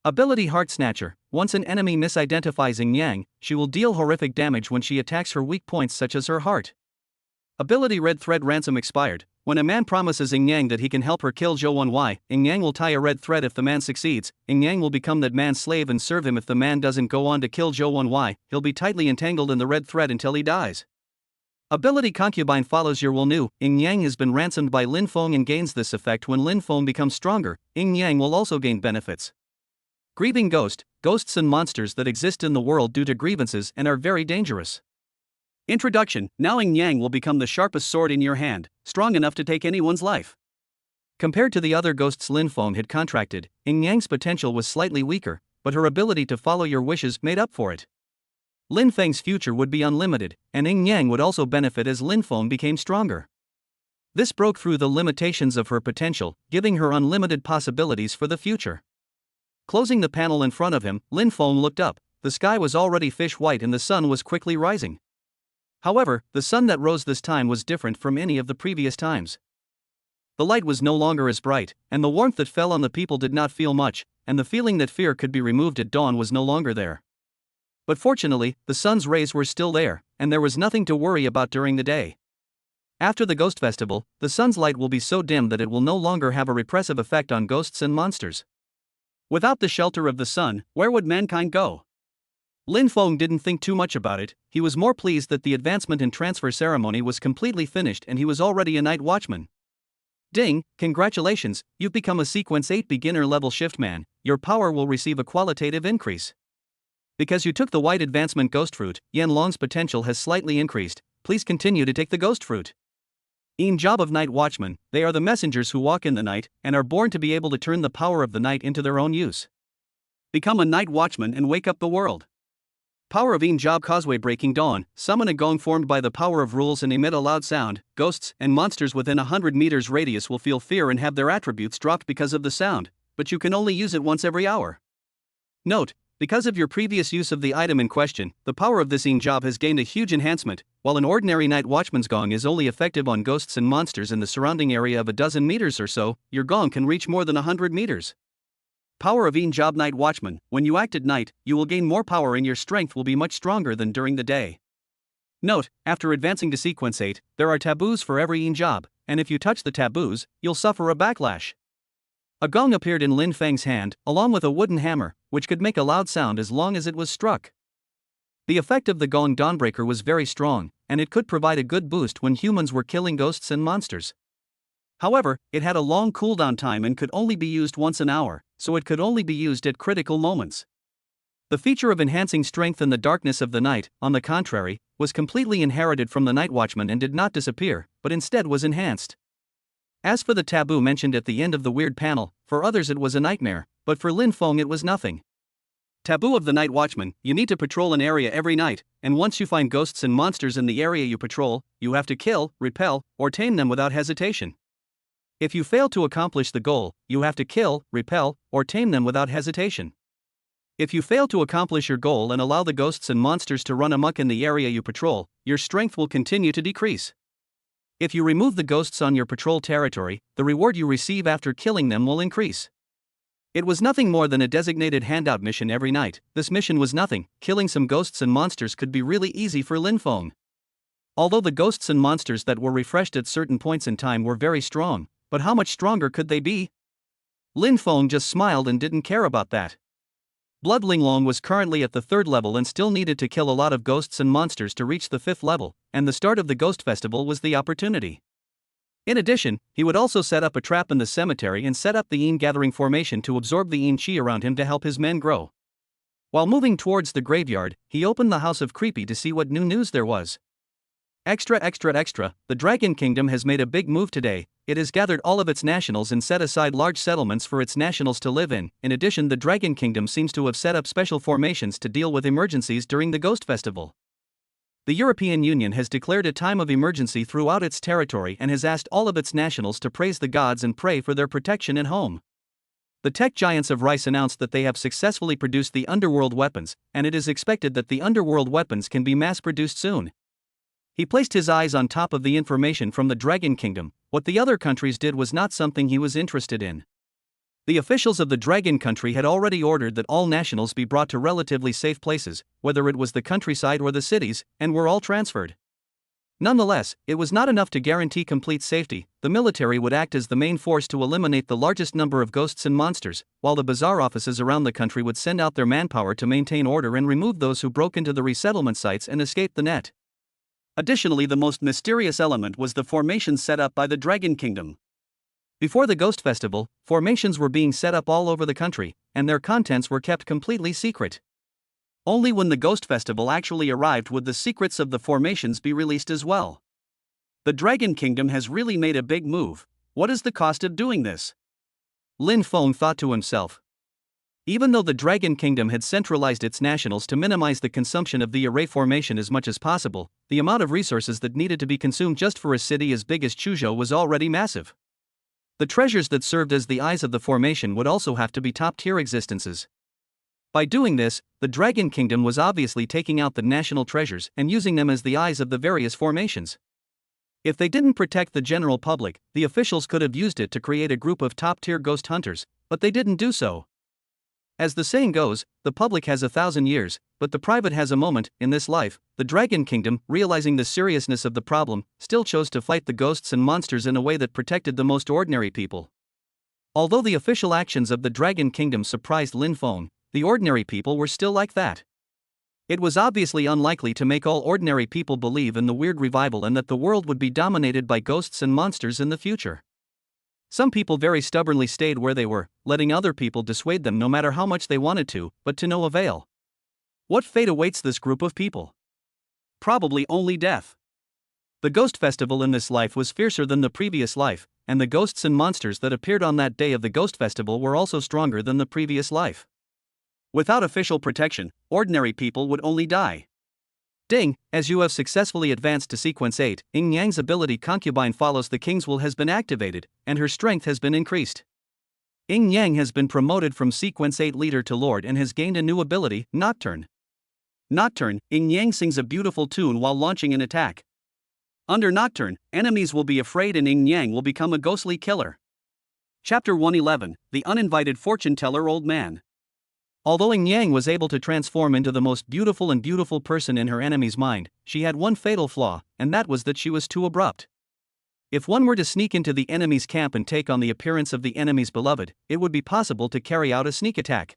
Ability Heart Snatcher, once an enemy misidentifies Ing Yang, she will deal horrific damage when she attacks her weak points such as her heart. Ability Red Thread Ransom expired. When a man promises Ing Yang that he can help her kill Zhou Wenwei, Ing Yang will tie a red thread if the man succeeds. Ing Yang will become that man's slave and serve him if the man doesn't go on to kill Zhou Wenwei. He'll be tightly entangled in the red thread until he dies. Ability Concubine follows your will. New Ing Yang has been ransomed by Lin Feng and gains this effect when Lin Feng becomes stronger. Ing Yang will also gain benefits. Grieving Ghost, ghosts and monsters that exist in the world due to grievances and are very dangerous. Introduction, now Ing Yang will become the sharpest sword in your hand, strong enough to take anyone's life. Compared to the other ghosts Lin Feng had contracted, Ing Yang's potential was slightly weaker, but her ability to follow your wishes made up for it. Lin Feng's future would be unlimited, and Ing Yang would also benefit as Lin Feng became stronger. This broke through the limitations of her potential, giving her unlimited possibilities for the future. Closing the panel in front of him, Lin Feng looked up. The sky was already fish white and the sun was quickly rising. However, the sun that rose this time was different from any of the previous times. The light was no longer as bright, and the warmth that fell on the people did not feel much, and the feeling that fear could be removed at dawn was no longer there. But fortunately, the sun's rays were still there, and there was nothing to worry about during the day. After the Ghost Festival, the sun's light will be so dim that it will no longer have a repressive effect on ghosts and monsters. Without the shelter of the sun, where would mankind go? Lin Feng didn't think too much about it. He was more pleased that the advancement and transfer ceremony was completely finished and he was already a night watchman. Ding, congratulations, you've become a Sequence 8 beginner level shiftman, your power will receive a qualitative increase. Because you took the white advancement ghost fruit, Yen Long's potential has slightly increased, please continue to take the ghost fruit. In job of night watchmen, they are the messengers who walk in the night, and are born to be able to turn the power of the night into their own use. Become a night watchman and wake up the world. Power of job causeway breaking dawn, summon a gong formed by the power of rules and emit a loud sound, ghosts and monsters within 100 meters radius will feel fear and have their attributes dropped because of the sound, but you can only use it once every hour. Note, because of your previous use of the item in question, the power of this job has gained a huge enhancement. While an ordinary night watchman's gong is only effective on ghosts and monsters in the surrounding area of a dozen meters or so, your gong can reach more than 100 meters. Power of job night watchman, when you act at night, you will gain more power and your strength will be much stronger than during the day. Note, after advancing to Sequence 8, there are taboos for every job, and if you touch the taboos, you'll suffer a backlash. A gong appeared in Lin Feng's hand, along with a wooden hammer, which could make a loud sound as long as it was struck. The effect of the gong dawnbreaker was very strong, and it could provide a good boost when humans were killing ghosts and monsters. However, it had a long cooldown time and could only be used once an hour, so it could only be used at critical moments. The feature of enhancing strength in the darkness of the night, on the contrary, was completely inherited from the night watchman and did not disappear, but instead was enhanced. As for the taboo mentioned at the end of the weird panel, for others it was a nightmare, but for Lin Feng it was nothing. Taboo of the night watchman, you need to patrol an area every night, and once you find ghosts and monsters in the area you patrol, you have to kill, repel, or tame them without hesitation. If you fail to accomplish the goal, you have to kill, repel, or tame them without hesitation. If you fail to accomplish your goal and allow the ghosts and monsters to run amok in the area you patrol, your strength will continue to decrease. If you remove the ghosts on your patrol territory, the reward you receive after killing them will increase. It was nothing more than a designated handout mission every night. This mission was nothing, killing some ghosts and monsters could be really easy for Lin Feng. Although the ghosts and monsters that were refreshed at certain points in time were very strong, but how much stronger could they be? Lin Feng just smiled and didn't care about that. Blood Linglong was currently at the 3rd level and still needed to kill a lot of ghosts and monsters to reach the 5th level, and the start of the Ghost Festival was the opportunity. In addition, he would also set up a trap in the cemetery and set up the gathering formation to absorb the chi around him to help his men grow. While moving towards the graveyard, he opened the House of Creepy to see what new news there was. Extra, the Dragon Kingdom has made a big move today. It has gathered all of its nationals and set aside large settlements for its nationals to live in. In addition, the Dragon Kingdom seems to have set up special formations to deal with emergencies during the Ghost Festival. The European Union has declared a time of emergency throughout its territory and has asked all of its nationals to praise the gods and pray for their protection at home. The tech giants of Rice announced that they have successfully produced the underworld weapons, and it is expected that the underworld weapons can be mass-produced soon. He placed his eyes on top of the information from the Dragon Kingdom. What the other countries did was not something he was interested in. The officials of the Dragon Country had already ordered that all nationals be brought to relatively safe places, whether it was the countryside or the cities, and were all transferred. Nonetheless, it was not enough to guarantee complete safety. The military would act as the main force to eliminate the largest number of ghosts and monsters, while the bazaar offices around the country would send out their manpower to maintain order and remove those who broke into the resettlement sites and escaped the net. Additionally, the most mysterious element was the formation set up by the Dragon Kingdom. Before the Ghost Festival, formations were being set up all over the country, and their contents were kept completely secret. Only when the Ghost Festival actually arrived would the secrets of the formations be released as well. The Dragon Kingdom has really made a big move. What is the cost of doing this? Lin Feng thought to himself. Even though the Dragon Kingdom had centralized its nationals to minimize the consumption of the array formation as much as possible, the amount of resources that needed to be consumed just for a city as big as Chuzhou was already massive. The treasures that served as the eyes of the formation would also have to be top-tier existences. By doing this, the Dragon Kingdom was obviously taking out the national treasures and using them as the eyes of the various formations. If they didn't protect the general public, the officials could have used it to create a group of top-tier ghost hunters, but they didn't do so. As the saying goes, the public has 1,000 years, but the private has a moment. In this life, the Dragon Kingdom, realizing the seriousness of the problem, still chose to fight the ghosts and monsters in a way that protected the most ordinary people. Although the official actions of the Dragon Kingdom surprised Lin Feng, the ordinary people were still like that. It was obviously unlikely to make all ordinary people believe in the weird revival and that the world would be dominated by ghosts and monsters in the future. Some people very stubbornly stayed where they were, letting other people dissuade them no matter how much they wanted to, but to no avail. What fate awaits this group of people? Probably only death. The ghost festival in this life was fiercer than the previous life, and the ghosts and monsters that appeared on that day of the ghost festival were also stronger than the previous life. Without official protection, ordinary people would only die. Ding, as you have successfully advanced to sequence 8, Yin Yang's ability concubine follows the king's will has been activated, and her strength has been increased. Yin Yang has been promoted from sequence 8 leader to lord and has gained a new ability, Nocturne. Nocturne, Yin Yang sings a beautiful tune while launching an attack. Under Nocturne, enemies will be afraid and Yin Yang will become a ghostly killer. Chapter 111, The Uninvited Fortune Teller Old Man. Although Yin Yang was able to transform into the most beautiful person in her enemy's mind, she had one fatal flaw, and that was that she was too abrupt. If one were to sneak into the enemy's camp and take on the appearance of the enemy's beloved, it would be possible to carry out a sneak attack.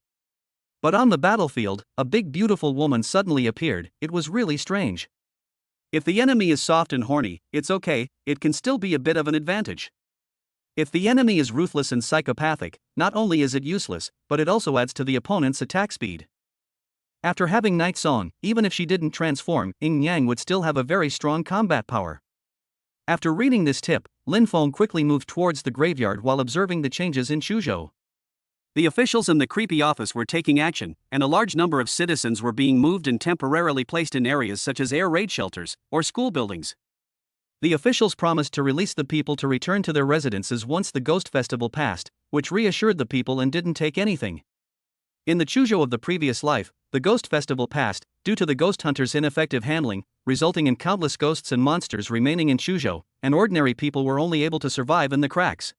But on the battlefield, a big beautiful woman suddenly appeared. It was really strange. If the enemy is soft and horny, it's okay, it can still be a bit of an advantage. If the enemy is ruthless and psychopathic, not only is it useless, but it also adds to the opponent's attack speed. After having Night Song, even if she didn't transform, Yin Yang would still have a very strong combat power. After reading this tip, Lin Feng quickly moved towards the graveyard while observing the changes in Chuzhou. The officials in the creepy office were taking action, and a large number of citizens were being moved and temporarily placed in areas such as air raid shelters or school buildings. The officials promised to release the people to return to their residences once the ghost festival passed, which reassured the people and didn't take anything. In the Chuzhou of the previous life, the ghost festival passed, due to the ghost hunters' ineffective handling, resulting in countless ghosts and monsters remaining in Chuzhou, and ordinary people were only able to survive in the cracks.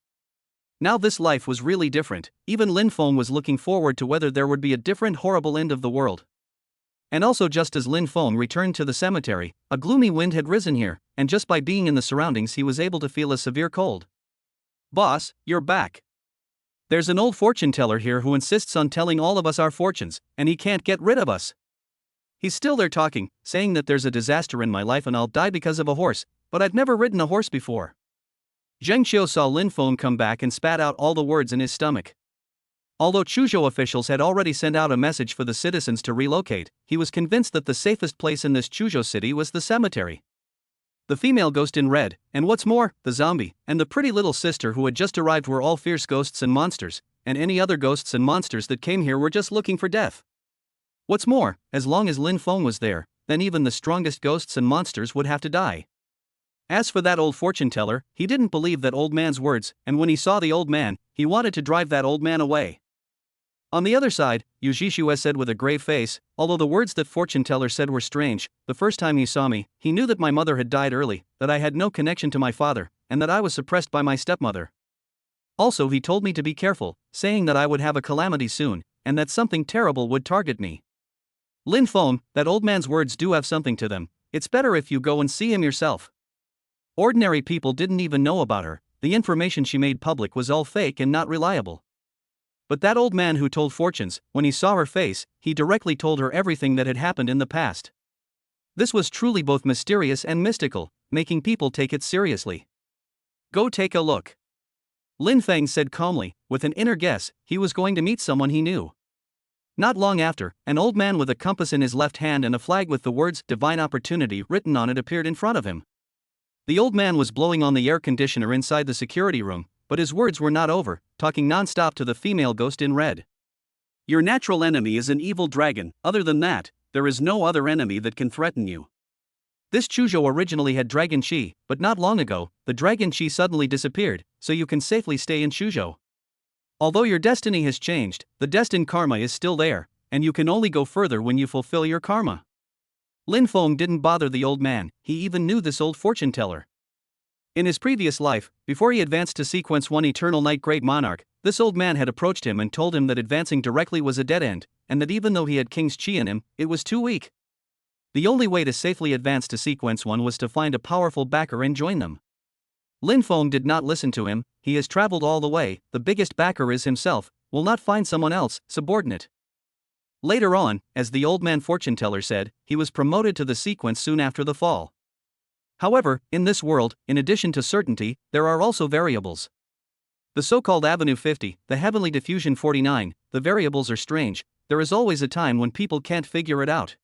Now this life was really different. Even Lin Feng was looking forward to whether there would be a different horrible end of the world. And also just as Lin Feng returned to the cemetery, a gloomy wind had risen here, and just by being in the surroundings he was able to feel a severe cold. "Boss, you're back. There's an old fortune teller here who insists on telling all of us our fortunes, and he can't get rid of us. He's still there talking, saying that there's a disaster in my life and I'll die because of a horse, but I've never ridden a horse before." Zheng Xiu saw Lin Feng come back and spat out all the words in his stomach. Although Chuzhou officials had already sent out a message for the citizens to relocate, he was convinced that the safest place in this Chuzhou city was the cemetery. The female ghost in red, and what's more, the zombie, and the pretty little sister who had just arrived were all fierce ghosts and monsters, and any other ghosts and monsters that came here were just looking for death. What's more, as long as Lin Feng was there, then even the strongest ghosts and monsters would have to die. As for that old fortune teller, he didn't believe that old man's words, and when he saw the old man, he wanted to drive that old man away. On the other side, Yu Zhishu said with a grave face, "Although the words that fortune teller said were strange, the first time he saw me, he knew that my mother had died early, that I had no connection to my father, and that I was suppressed by my stepmother. Also he told me to be careful, saying that I would have a calamity soon, and that something terrible would target me." Lin Feng, that old man's words do have something to them. It's better if you go and see him yourself. Ordinary people didn't even know about her. The information she made public was all fake and not reliable. But that old man who told fortunes, when he saw her face, he directly told her everything that had happened in the past. This was truly both mysterious and mystical, making people take it seriously. "Go take a look." Lin Feng said calmly, with an inner guess, he was going to meet someone he knew. Not long after, an old man with a compass in his left hand and a flag with the words "Divine Opportunity" written on it appeared in front of him. The old man was blowing on the air conditioner inside the security room, but his words were not over, talking non-stop to the female ghost in red. "Your natural enemy is an evil dragon. Other than that, there is no other enemy that can threaten you. This Chuzhou originally had Dragon Chi, but not long ago, the Dragon Chi suddenly disappeared, so you can safely stay in Chuzhou. Although your destiny has changed, the destined karma is still there, and you can only go further when you fulfill your karma." Lin Feng didn't bother the old man, he even knew this old fortune teller. In his previous life, before he advanced to Sequence 1 Eternal Night Great Monarch, this old man had approached him and told him that advancing directly was a dead end, and that even though he had King's Chi in him, it was too weak. The only way to safely advance to Sequence 1 was to find a powerful backer and join them. Lin Feng did not listen to him. He has traveled all the way, the biggest backer is himself, will not find someone else, subordinate. Later on, as the old man fortune teller said, he was promoted to the sequence soon after the fall. However, in this world, in addition to certainty, there are also variables. The so-called Avenue 50, the Heavenly Diffusion 49, the variables are strange, there is always a time when people can't figure it out.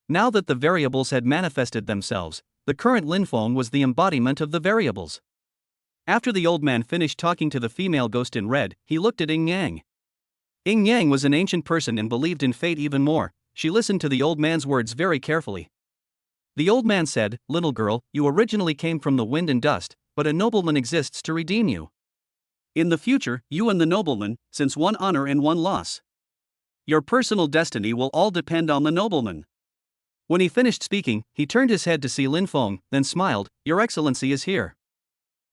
Now that the variables had manifested themselves, the current Linfeng was the embodiment of the variables. After the old man finished talking to the female ghost in red, he looked at Yin Yang. Yin Yang was an ancient person and believed in fate even more. She listened to the old man's words very carefully. The old man said, "Little girl, you originally came from the wind and dust, but a nobleman exists to redeem you. In the future, you and the nobleman, since one honor and one loss. Your personal destiny will all depend on the nobleman." When he finished speaking, he turned his head to see Linfeng, then smiled, "Your Excellency is here."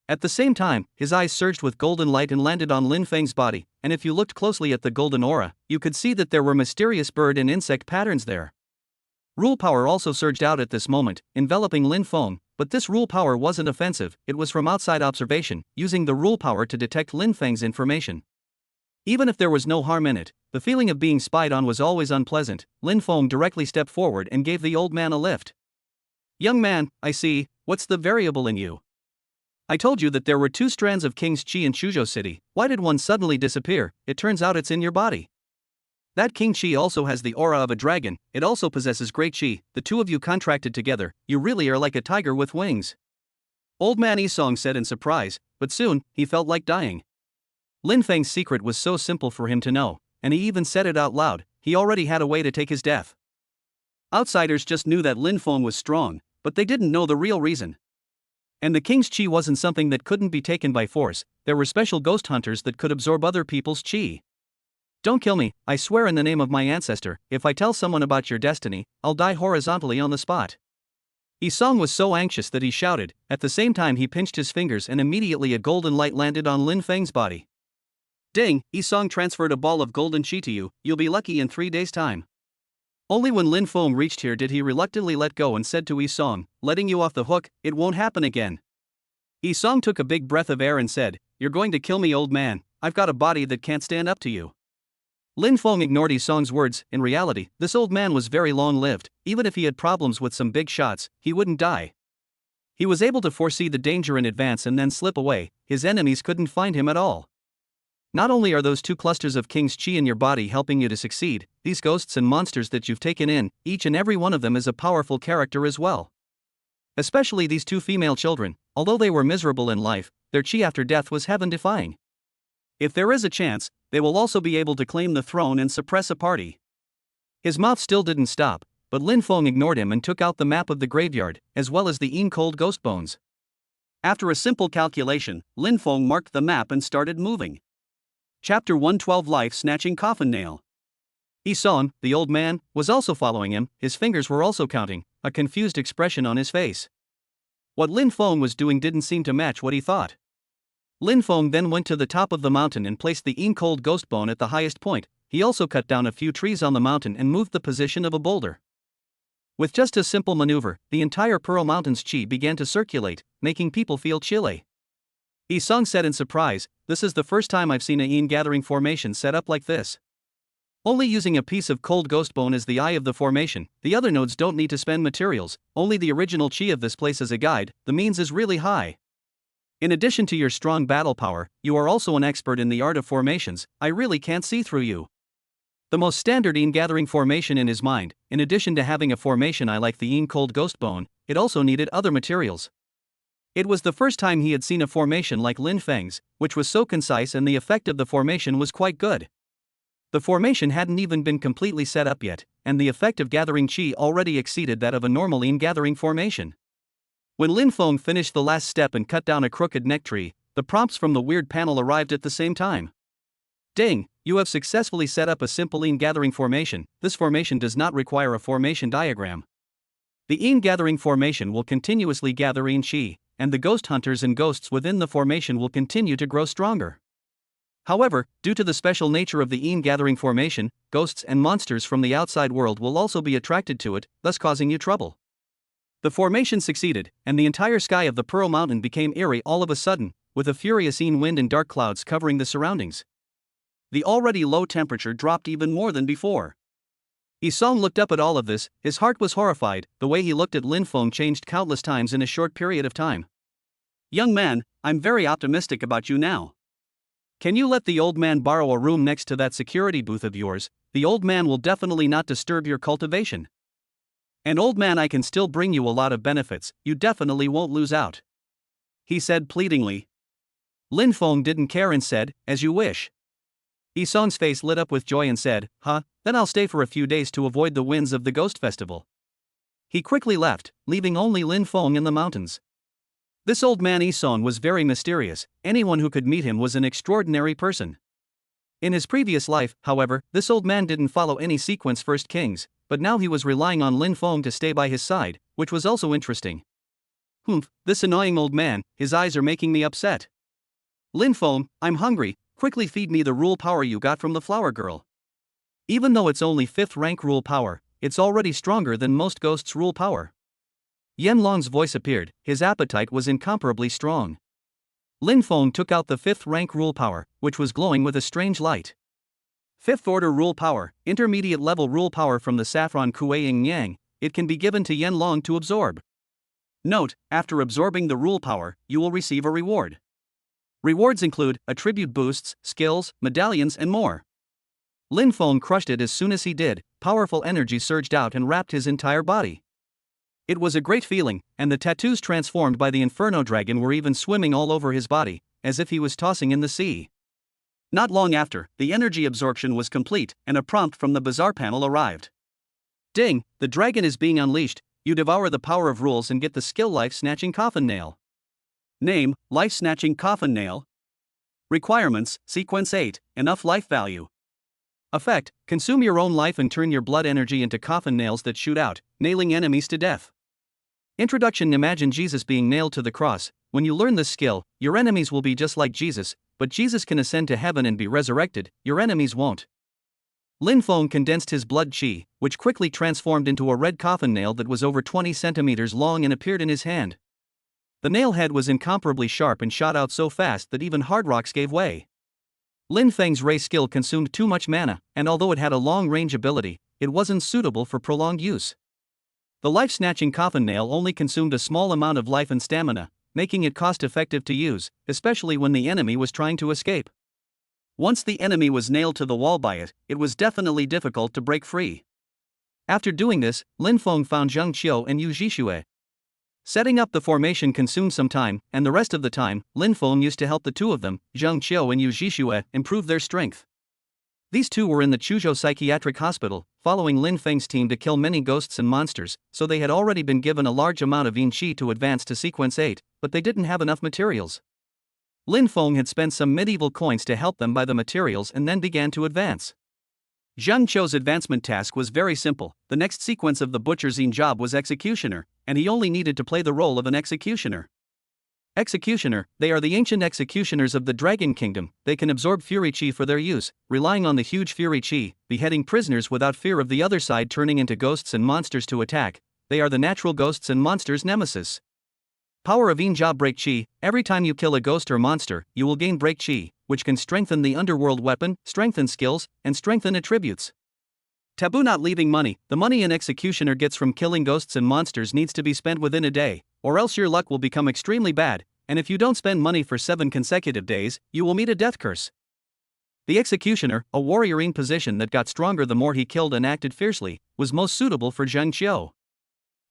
At the same time, his eyes surged with golden light and landed on Linfeng's body, and if you looked closely at the golden aura, you could see that there were mysterious bird and insect patterns there. Rule power also surged out at this moment, enveloping Linfeng, but this rule power wasn't offensive, it was from outside observation, using the rule power to detect Linfeng's information. Even if there was no harm in it, the feeling of being spied on was always unpleasant. Linfeng directly stepped forward and gave the old man a lift. "Young man, I see, what's the variable in you? I told you that there were 2 strands of King's Chi in Chuzhou City, why did one suddenly disappear? It turns out it's in your body. That King Chi also has the aura of a dragon, it also possesses great Chi, the 2 of you contracted together, you really are like a tiger with wings." Old man Isong said in surprise, but soon, he felt like dying. Linfeng's secret was so simple for him to know, and he even said it out loud, he already had a way to take his death. Outsiders just knew that Linfeng was strong, but they didn't know the real reason. And the King's Chi wasn't something that couldn't be taken by force, there were special ghost hunters that could absorb other people's Chi. "Don't kill me, I swear in the name of my ancestor, if I tell someone about your destiny, I'll die horizontally on the spot." Isong was so anxious that he shouted, at the same time he pinched his fingers and immediately a golden light landed on Linfeng's body. "Ding, Isong transferred a ball of golden Chi to you, you'll be lucky in 3 days' time." Only when Linfeng reached here did he reluctantly let go and said to Isong, "Letting you off the hook, it won't happen again." Isong took a big breath of air and said, "You're going to kill me, old man, I've got a body that can't stand up to you." Linfeng ignored Isong's words, in reality, this old man was very long-lived, even if he had problems with some big shots, he wouldn't die. He was able to foresee the danger in advance and then slip away, his enemies couldn't find him at all. Not only are those 2 clusters of King's Chi in your body helping you to succeed, these ghosts and monsters that you've taken in, each and every one of them is a powerful character as well. Especially these 2 female children, although they were miserable in life, their Chi after death was heaven-defying. If there is a chance, they will also be able to claim the throne and suppress a party. His mouth still didn't stop, but Linfeng ignored him and took out the map of the graveyard, as well as the cold ghost bones. After a simple calculation, Linfeng marked the map and started moving. Chapter 112 Life-Snatching Coffin Nail. Isong, the old man, was also following him, his fingers were also counting, a confused expression on his face. What Linfeng was doing didn't seem to match what he thought. Linfeng then went to the top of the mountain and placed the cold ghost bone at the highest point, he also cut down a few trees on the mountain and moved the position of a boulder. With just a simple maneuver, the entire Pearl Mountain's Chi began to circulate, making people feel chilly. Isong said in surprise, "This is the first time I've seen a yin gathering formation set up like this. Only using a piece of cold ghost bone as the eye of the formation, the other nodes don't need to spend materials, only the original Chi of this place as a guide, the means is really high. In addition to your strong battle power, you are also an expert in the art of formations, I really can't see through you." The most standard yin gathering formation in his mind, in addition to having a formation eye like the yin cold ghost bone, it also needed other materials. It was the first time he had seen a formation like Linfeng's, which was so concise and the effect of the formation was quite good. The formation hadn't even been completely set up yet, and the effect of gathering Chi already exceeded that of a normal yin gathering formation. When Linfeng finished the last step and cut down a crooked neck tree, the prompts from the weird panel arrived at the same time. "Ding, you have successfully set up a simple yin gathering formation, this formation does not require a formation diagram. The yin gathering formation will continuously gather yin Chi, and the ghost hunters and ghosts within the formation will continue to grow stronger. However, due to the special nature of the yin gathering formation, ghosts and monsters from the outside world will also be attracted to it, thus causing you trouble." The formation succeeded, and the entire sky of the Pearl Mountain became eerie all of a sudden, with a furious yin wind and dark clouds covering the surroundings. The already low temperature dropped even more than before. Isong looked up at all of this, his heart was horrified, the way he looked at Linfeng changed countless times in a short period of time. "Young man, I'm very optimistic about you now. Can you let the old man borrow a room next to that security booth of yours? The old man will definitely not disturb your cultivation. And old man, I can still bring you a lot of benefits, you definitely won't lose out," he said pleadingly. Lin Feng didn't care and said, "As you wish." Isong's face lit up with joy and said, "Huh, then I'll stay for a few days to avoid the winds of the Ghost Festival." He quickly left, leaving only Lin Feng in the mountains. This old man Isong was very mysterious. Anyone who could meet him was an extraordinary person. In his previous life, however, this old man didn't follow any sequence First Kings, but now he was relying on Lin Feng to stay by his side, which was also interesting. "Humph, this annoying old man, his eyes are making me upset. Lin Feng, I'm hungry, quickly feed me the rule power you got from the flower girl." Even though it's only 5th rank rule power, it's already stronger than most ghosts' rule power. Yanlong's voice appeared, his appetite was incomparably strong. Lin Feng took out the 5th rank rule power, which was glowing with a strange light. 5th order rule power, intermediate level rule power from the saffron Kuei Yang, it can be given to Yanlong to absorb. Note, after absorbing the rule power, you will receive a reward. Rewards include attribute boosts, skills, medallions, and more. Lin Feng crushed it as soon as he did, powerful energy surged out and wrapped his entire body. It was a great feeling, and the tattoos transformed by the Inferno Dragon were even swimming all over his body, as if he was tossing in the sea. Not long after, the energy absorption was complete, and a prompt from the bazaar panel arrived. "Ding, the dragon is being unleashed, you devour the power of rules and get the skill Life-Snatching Coffin Nail." Name, Life-Snatching Coffin Nail. Requirements, Sequence 8, enough life value. Effect, consume your own life and turn your blood energy into coffin nails that shoot out, nailing enemies to death. Introduction: imagine Jesus being nailed to the cross. When you learn this skill, your enemies will be just like Jesus, but Jesus can ascend to heaven and be resurrected, your enemies won't. Lin Feng condensed his blood chi, which quickly transformed into a red coffin nail that was over 20 centimeters long and appeared in his hand. The nail head was incomparably sharp and shot out so fast that even hard rocks gave way. Lin Feng's ray skill consumed too much mana, and although it had a long-range ability, it wasn't suitable for prolonged use. The life-snatching coffin nail only consumed a small amount of life and stamina, making it cost-effective to use, especially when the enemy was trying to escape. Once the enemy was nailed to the wall by it, it was definitely difficult to break free. After doing this, Lin Feng found Zheng Qiu and Yu Zhixue. Setting up the formation consumed some time, and the rest of the time, Lin Feng used to help the two of them, Zheng Qiu and Yu Zhixue, improve their strength. These two were in the Chuzhou Psychiatric Hospital, following Lin Feng's team to kill many ghosts and monsters, so they had already been given a large amount of yin qi to advance to Sequence 8, but they didn't have enough materials. Lin Feng had spent some medieval coins to help them buy the materials and then began to advance. Zheng Qiu's advancement task was very simple. The next sequence of the butcher's job was executioner, and he only needed to play the role of an executioner. Executioner, they are the ancient executioners of the Dragon Kingdom. They can absorb Fury Chi for their use, relying on the huge Fury Chi, beheading prisoners without fear of the other side turning into ghosts and monsters to attack. They are the natural ghosts and monsters' nemesis. Power of Inja Break Chi. Every time you kill a ghost or monster, you will gain Break Chi, which can strengthen the underworld weapon, strengthen skills, and strengthen attributes. Taboo: not leaving money. The money an executioner gets from killing ghosts and monsters needs to be spent within a day, or else your luck will become extremely bad, and if you don't spend money for 7 consecutive days, you will meet a death curse. The executioner, a warrior in position that got stronger the more he killed and acted fiercely, was most suitable for Zheng Qiu.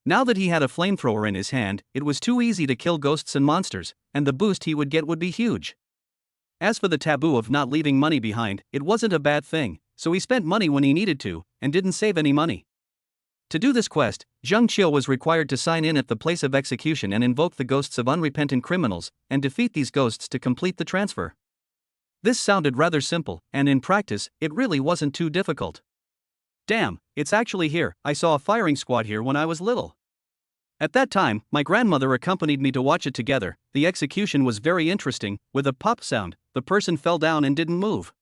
Now that he had a flamethrower in his hand, it was too easy to kill ghosts and monsters, and the boost he would get would be huge. As for the taboo of not leaving money behind, it wasn't a bad thing, so he spent money when he needed to, and didn't save any money. To do this quest, Zheng Qiu was required to sign in at the place of execution and invoke the ghosts of unrepentant criminals, and defeat these ghosts to complete the transfer. This sounded rather simple, and in practice, it really wasn't too difficult. Damn, it's actually here. I saw a firing squad here when I was little. At that time, my grandmother accompanied me to watch it together. The execution was very interesting. With a pop sound, the person fell down and didn't move.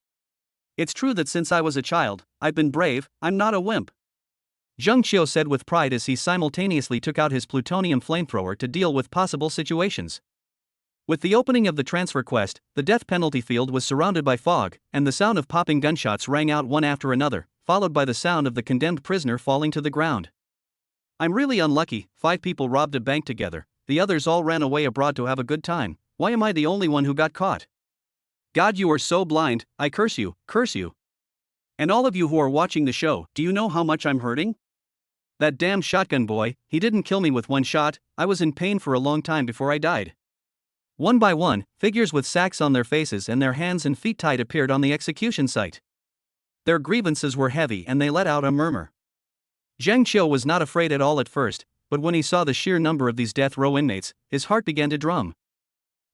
It's true that since I was a child, I've been brave. I'm not a wimp. Zheng Qiu said with pride as he simultaneously took out his plutonium flamethrower to deal with possible situations. With the opening of the transfer quest, the death penalty field was surrounded by fog, and the sound of popping gunshots rang out one after another, followed by the sound of the condemned prisoner falling to the ground. I'm really unlucky. 5 people robbed a bank together. The others all ran away abroad to have a good time. Why am I the only one who got caught? God, you are so blind, I curse you, curse you. And all of you who are watching the show, do you know how much I'm hurting? That damn shotgun boy, he didn't kill me with one shot, I was in pain for a long time before I died. One by one, figures with sacks on their faces and their hands and feet tied appeared on the execution site. Their grievances were heavy and they let out a murmur. Zheng Qiu was not afraid at all at first, but when he saw the sheer number of these death row inmates, his heart began to drum.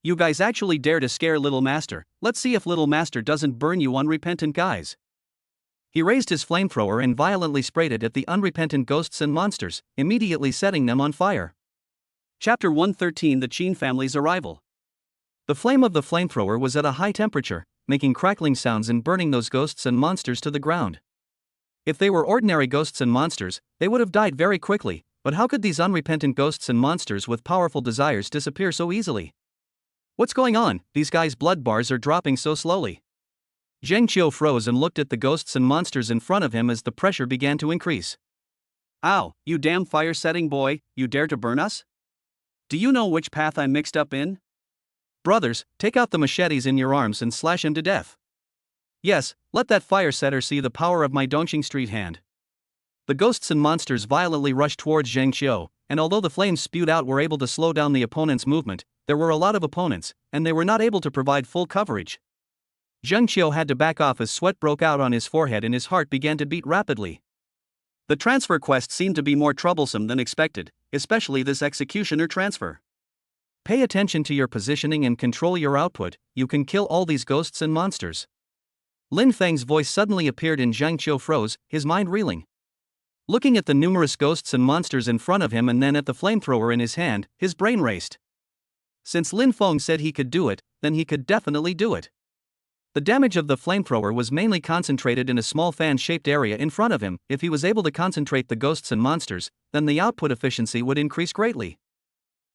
You guys actually dare to scare Little Master, let's see if Little Master doesn't burn you unrepentant guys. He raised his flamethrower and violently sprayed it at the unrepentant ghosts and monsters, immediately setting them on fire. Chapter 113: The Qin Family's Arrival. The flame of the flamethrower was at a high temperature, making crackling sounds and burning those ghosts and monsters to the ground. If they were ordinary ghosts and monsters, they would have died very quickly, but how could these unrepentant ghosts and monsters with powerful desires disappear so easily? What's going on? These guys' blood bars are dropping so slowly. Zheng Qiu froze and looked at the ghosts and monsters in front of him as the pressure began to increase. Ow, you damn fire-setting boy, you dare to burn us? Do you know which path I'm mixed up in? Brothers, take out the machetes in your arms and slash him to death. Yes, let that fire setter see the power of my Dongqing Street hand. The ghosts and monsters violently rushed towards Zheng Qiu, and although the flames spewed out were able to slow down the opponent's movement, there were a lot of opponents, and they were not able to provide full coverage. Zheng Qiu had to back off as sweat broke out on his forehead and his heart began to beat rapidly. The transfer quest seemed to be more troublesome than expected, especially this executioner transfer. Pay attention to your positioning and control your output, you can kill all these ghosts and monsters. Lin Feng's voice suddenly appeared and Zheng Qiu froze, his mind reeling. Looking at the numerous ghosts and monsters in front of him and then at the flamethrower in his hand, his brain raced. Since Lin Feng said he could do it, then he could definitely do it. The damage of the flamethrower was mainly concentrated in a small fan-shaped area in front of him. If he was able to concentrate the ghosts and monsters, then the output efficiency would increase greatly.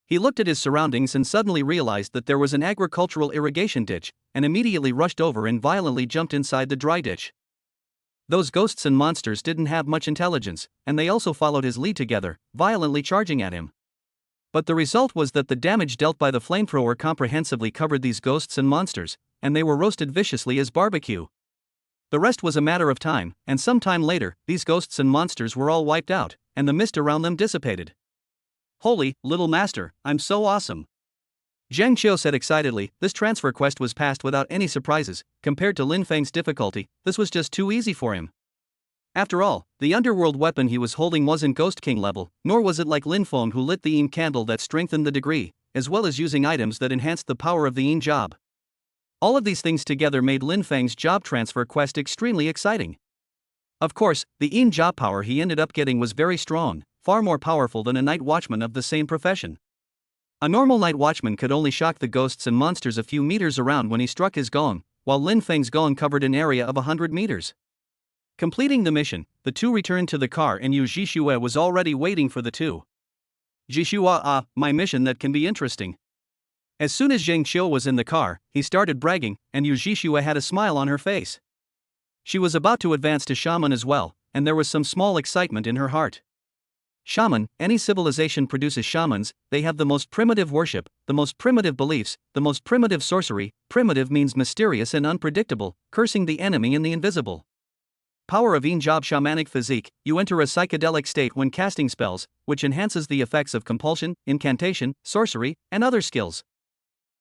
He looked at his surroundings and suddenly realized that there was an agricultural irrigation ditch, and immediately rushed over and violently jumped inside the dry ditch. Those ghosts and monsters didn't have much intelligence, and they also followed his lead together, violently charging at him. But the result was that the damage dealt by the flamethrower comprehensively covered these ghosts and monsters, and they were roasted viciously as barbecue. The rest was a matter of time, and some time later, these ghosts and monsters were all wiped out, and the mist around them dissipated. Holy, Little Master, I'm so awesome! Zheng Qiu said excitedly. This transfer quest was passed without any surprises. Compared to Lin Feng's difficulty, this was just too easy for him. After all, the underworld weapon he was holding wasn't Ghost King level, nor was it like Lin Feng who lit the Yin candle that strengthened the degree, as well as using items that enhanced the power of the Yin job. All of these things together made Lin Feng's job transfer quest extremely exciting. Of course, the Yin job power he ended up getting was very strong, far more powerful than a night watchman of the same profession. A normal night watchman could only shock the ghosts and monsters a few meters around when he struck his gong, while Lin Feng's gong covered an area of 100 meters. Completing the mission, the two returned to the car and Yu Zhixue was already waiting for the two. Zhixue, my mission that can be interesting. As soon as Zheng Qiu was in the car, he started bragging, and Yu Zhixue had a smile on her face. She was about to advance to shaman as well, and there was some small excitement in her heart. Shaman, any civilization produces shamans. They have the most primitive worship, the most primitive beliefs, the most primitive sorcery. Primitive means mysterious and unpredictable, cursing the enemy and the invisible. Power of Yin-Job shamanic physique. You enter a psychedelic state when casting spells, which enhances the effects of compulsion, incantation, sorcery, and other skills.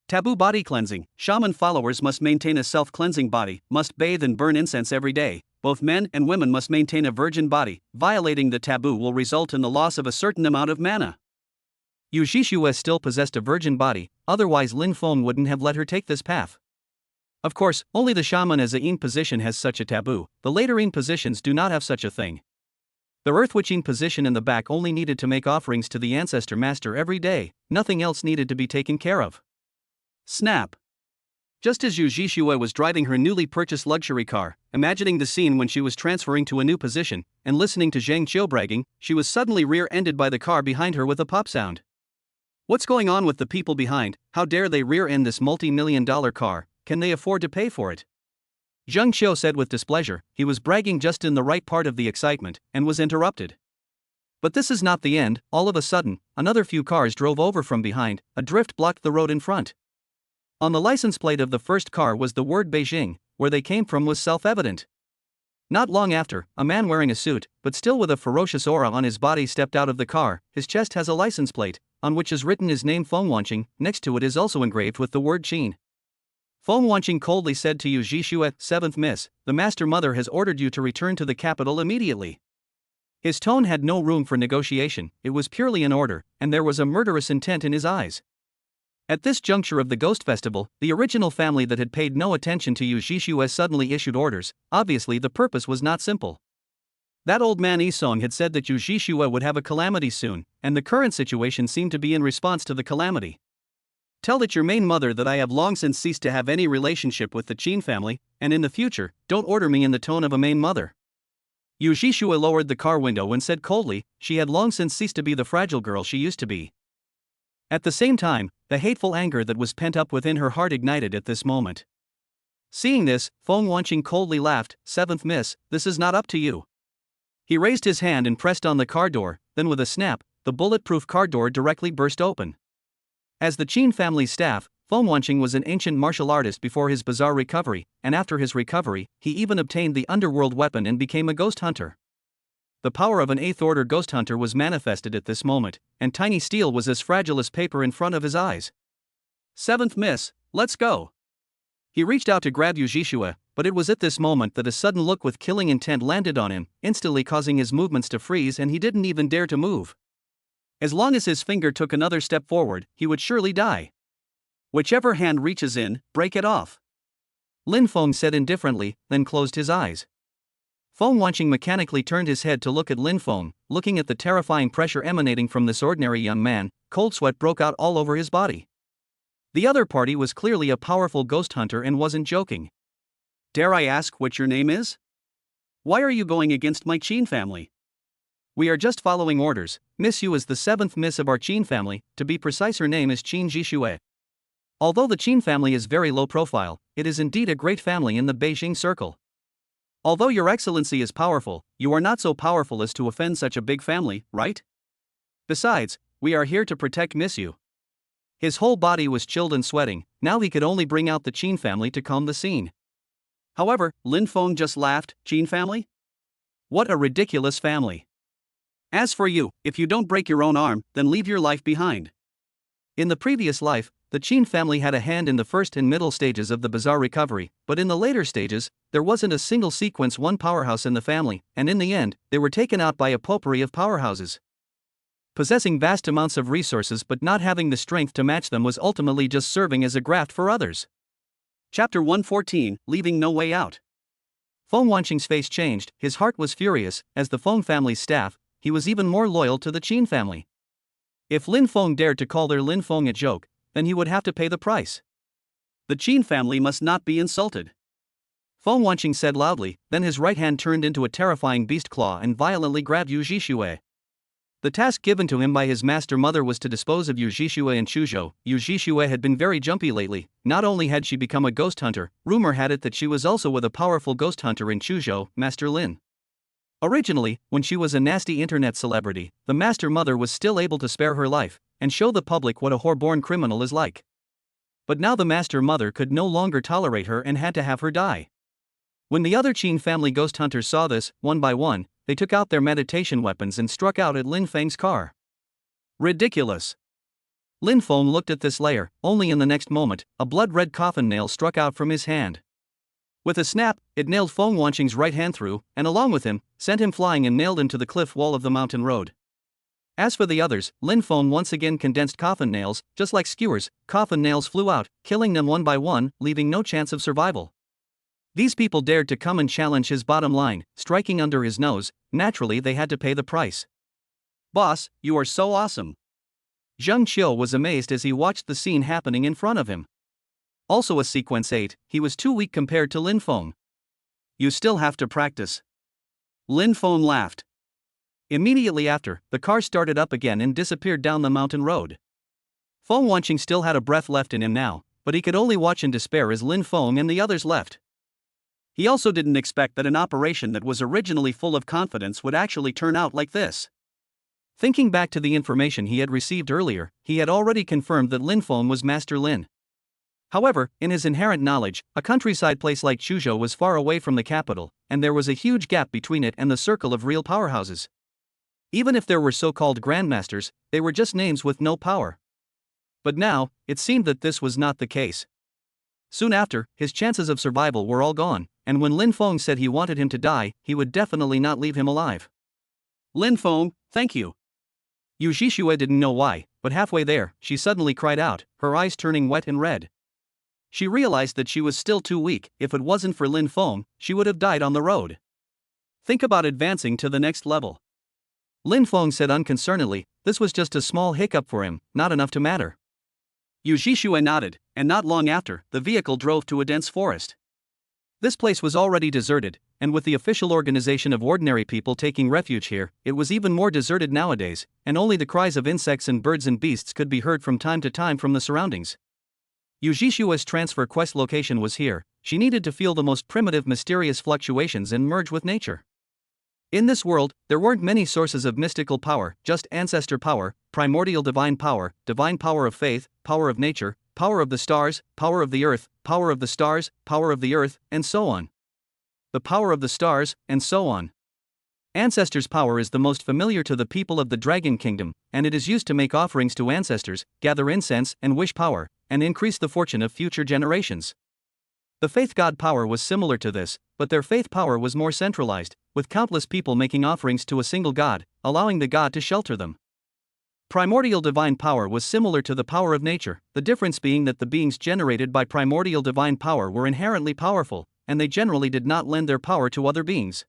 Taboo body cleansing. Shaman followers must maintain a self-cleansing body, must bathe and burn incense every day. Both men and women must maintain a virgin body. Violating the taboo will result in the loss of a certain amount of mana. Yu Zhixue still possessed a virgin body, otherwise Lin Feng wouldn't have let her take this path. Of course, only the shaman as a Yin position has such a taboo. The later Yin positions do not have such a thing. The Earth Witch Yin position in the back only needed to make offerings to the ancestor master every day, nothing else needed to be taken care of. Snap! Just as Yu Zhixue was driving her newly purchased luxury car, imagining the scene when she was transferring to a new position, and listening to Zheng Qiu bragging, she was suddenly rear-ended by the car behind her with a pop sound. What's going on with the people behind? How dare they rear-end this multi-million-dollar car? Can they afford to pay for it? Zheng Qiu said with displeasure. He was bragging just in the right part of the excitement, and was interrupted. But this is not the end. All of a sudden, another few cars drove over from behind. A drift blocked the road in front. On the license plate of the first car was the word Beijing, where they came from was self-evident. Not long after, a man wearing a suit, but still with a ferocious aura on his body stepped out of the car. His chest has a license plate, on which is written his name Fengwanqing. Next to it is also engraved with the word Qin. Fengwanqing coldly said to Yu Zhixue, 7th Miss, the Master Mother has ordered you to return to the capital immediately. His tone had no room for negotiation, it was purely an order, and there was a murderous intent in his eyes. At this juncture of the Ghost Festival, the original family that had paid no attention to Yu Zhixue suddenly issued orders. Obviously the purpose was not simple. That old man Isong had said that Yu Zhixue would have a calamity soon, and the current situation seemed to be in response to the calamity. Tell that your main mother that I have long since ceased to have any relationship with the Qin family, and in the future, don't order me in the tone of a main mother. Yu Zhixue lowered the car window and said coldly, she had long since ceased to be the fragile girl she used to be. At the same time, the hateful anger that was pent up within her heart ignited at this moment. Seeing this, Fengwanqing coldly laughed, 7th Miss, this is not up to you. He raised his hand and pressed on the car door, then with a snap, the bulletproof car door directly burst open. As the Qin family's staff, Fengwanqing was an ancient martial artist before his bizarre recovery, and after his recovery, he even obtained the underworld weapon and became a ghost hunter. The power of an 8th order ghost hunter was manifested at this moment, and tiny steel was as fragile as paper in front of his eyes. 7th Miss, let's go. He reached out to grab Yu Zhixue, but it was at this moment that a sudden look with killing intent landed on him, instantly causing his movements to freeze, and he didn't even dare to move. As long as his finger took another step forward, he would surely die. Whichever hand reaches in, break it off. Lin Feng said indifferently, then closed his eyes. Fengwanqing mechanically turned his head to look at Lin Feng. Looking at the terrifying pressure emanating from this ordinary young man, cold sweat broke out all over his body. The other party was clearly a powerful ghost hunter and wasn't joking. Dare I ask what your name is? Why are you going against my Qin family? We are just following orders. Miss Yu is the 7th Miss of our Qin family, to be precise her name is Qin Zhixue. Although the Qin family is very low profile, it is indeed a great family in the Beijing circle. Although your excellency is powerful, you are not so powerful as to offend such a big family, right? Besides, we are here to protect Miss Yu. His whole body was chilled and sweating, now he could only bring out the Qin family to calm the scene. However, Lin Feng just laughed, Qin family? What a ridiculous family. As for you, if you don't break your own arm, then leave your life behind. In the previous life, the Qin family had a hand in the first and middle stages of the bizarre recovery, but in the later stages, there wasn't a single sequence one powerhouse in the family, and in the end, they were taken out by a potpourri of powerhouses. Possessing vast amounts of resources but not having the strength to match them was ultimately just serving as a graft for others. Chapter 114, Leaving No Way Out. Fengwanqing's face changed, his heart was furious. As the Feng family's staff, he was even more loyal to the Qin family. If Lin Feng dared to call their Lin Feng a joke, then he would have to pay the price. The Qin family must not be insulted. Fengwanqing said loudly, then his right hand turned into a terrifying beast claw and violently grabbed Yu Zhixue. The task given to him by his master mother was to dispose of Yu Zhixue and Chuzhou. Yu Zhixue had been very jumpy lately. Not only had she become a ghost hunter, rumor had it that she was also with a powerful ghost hunter in Chuzhou, Master Lin. Originally, when she was a nasty internet celebrity, the master mother was still able to spare her life and show the public what a whoreborn criminal is like. But now the master mother could no longer tolerate her and had to have her die. When the other Qin family ghost hunters saw this, one by one, they took out their meditation weapons and struck out at Lin Feng's car. Ridiculous. Lin Feng looked at this layer. Only in the next moment, a blood-red coffin nail struck out from his hand. With a snap, it nailed Fengwanqing's right hand through, and along with him, sent him flying and nailed him to the cliff wall of the mountain road. As for the others, Lin Feng once again condensed coffin nails. Just like skewers, coffin nails flew out, killing them one by one, leaving no chance of survival. These people dared to come and challenge his bottom line, striking under his nose. Naturally they had to pay the price. Boss, you are so awesome. Zheng Qiu was amazed as he watched the scene happening in front of him. Also a sequence 8, he was too weak compared to Lin Feng. You still have to practice. Lin Feng laughed. Immediately after, the car started up again and disappeared down the mountain road. Fengwanqing still had a breath left in him now, but he could only watch in despair as Lin Feng and the others left. He also didn't expect that an operation that was originally full of confidence would actually turn out like this. Thinking back to the information he had received earlier, he had already confirmed that Lin Feng was Master Lin. However, in his inherent knowledge, a countryside place like Chuzhou was far away from the capital, and there was a huge gap between it and the circle of real powerhouses. Even if there were so-called grandmasters, they were just names with no power. But now, it seemed that this was not the case. Soon after, his chances of survival were all gone, and when Lin Feng said he wanted him to die, he would definitely not leave him alive. Lin Feng, thank you. Yu Zhixue didn't know why, but halfway there, she suddenly cried out, her eyes turning wet and red. She realized that she was still too weak. If it wasn't for Lin Feng, she would have died on the road. Think about advancing to the next level. Lin Feng said unconcernedly, this was just a small hiccup for him, not enough to matter. Yu Zhixue nodded, and not long after, the vehicle drove to a dense forest. This place was already deserted, and with the official organization of ordinary people taking refuge here, it was even more deserted nowadays, and only the cries of insects and birds and beasts could be heard from time to time from the surroundings. Yu Zhixue's transfer quest location was here. She needed to feel the most primitive mysterious fluctuations and merge with nature. In this world, there weren't many sources of mystical power, just ancestor power, primordial divine power of faith, power of nature, power of the stars, power of the earth, power of the stars, power of the earth, and so on. The power of the stars, and so on. Ancestors' power is the most familiar to the people of the Dragon Kingdom, and it is used to make offerings to ancestors, gather incense, and wish power, and increase the fortune of future generations. The faith god power was similar to this, but their faith power was more centralized, with countless people making offerings to a single god, allowing the god to shelter them. Primordial divine power was similar to the power of nature, the difference being that the beings generated by primordial divine power were inherently powerful, and they generally did not lend their power to other beings.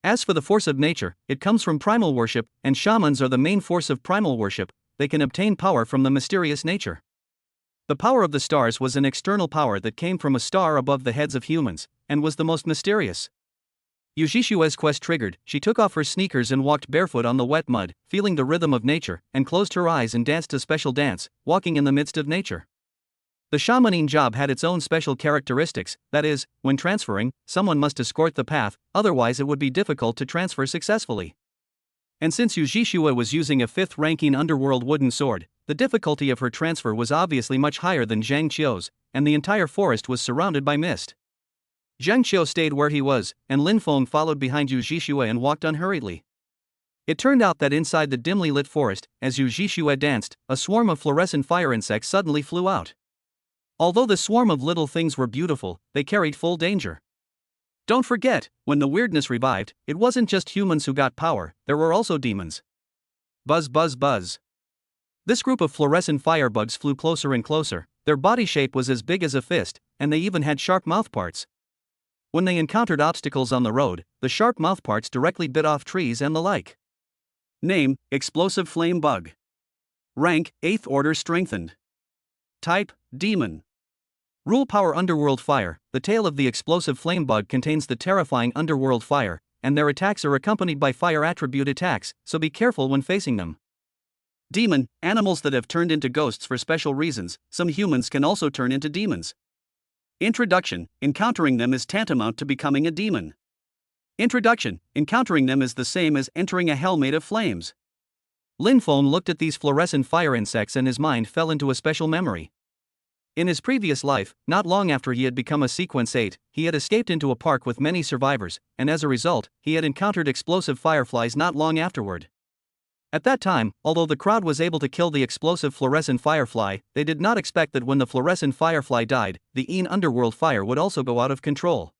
As for the force of nature, it comes from primal worship, and shamans are the main force of primal worship. They can obtain power from the mysterious nature. The power of the stars was an external power that came from a star above the heads of humans, and was the most mysterious. Yu Zhixue's quest triggered, she took off her sneakers and walked barefoot on the wet mud, feeling the rhythm of nature, and closed her eyes and danced a special dance, walking in the midst of nature. The shamaning job had its own special characteristics, that is, when transferring, someone must escort the path, otherwise it would be difficult to transfer successfully. And since Yu Zhixue was using a 5th-ranking underworld wooden sword, the difficulty of her transfer was obviously much higher than Zhang Qiu's, and the entire forest was surrounded by mist. Zhang Qiu stayed where he was, and Lin Feng followed behind Yu Zhixue and walked unhurriedly. It turned out that inside the dimly lit forest, as Yu Zhixue danced, a swarm of fluorescent fire insects suddenly flew out. Although the swarm of little things were beautiful, they carried full danger. Don't forget, when the weirdness revived, it wasn't just humans who got power, there were also demons. Buzz buzz buzz. This group of fluorescent firebugs flew closer and closer. Their body shape was as big as a fist, and they even had sharp mouthparts. When they encountered obstacles on the road, the sharp mouthparts directly bit off trees and the like. Name: Explosive Flame Bug. Rank: 8th Order Strengthened. Type: Demon. Rule: Power: Underworld Fire. The tail of the explosive flame bug contains the terrifying underworld fire, and their attacks are accompanied by fire attribute attacks, so be careful when facing them. Demon: Animals that have turned into ghosts for special reasons. Some humans can also turn into demons. Introduction: Encountering them is tantamount to becoming a demon. Introduction: Encountering them is the same as entering a hell made of flames. Lin Feng looked at these fluorescent fire insects and his mind fell into a special memory. In his previous life, not long after he had become a Sequence 8, he had escaped into a park with many survivors, and as a result, he had encountered explosive fireflies not long afterward. At that time, although the crowd was able to kill the explosive fluorescent firefly, they did not expect that when the fluorescent firefly died, the underworld fire would also go out of control.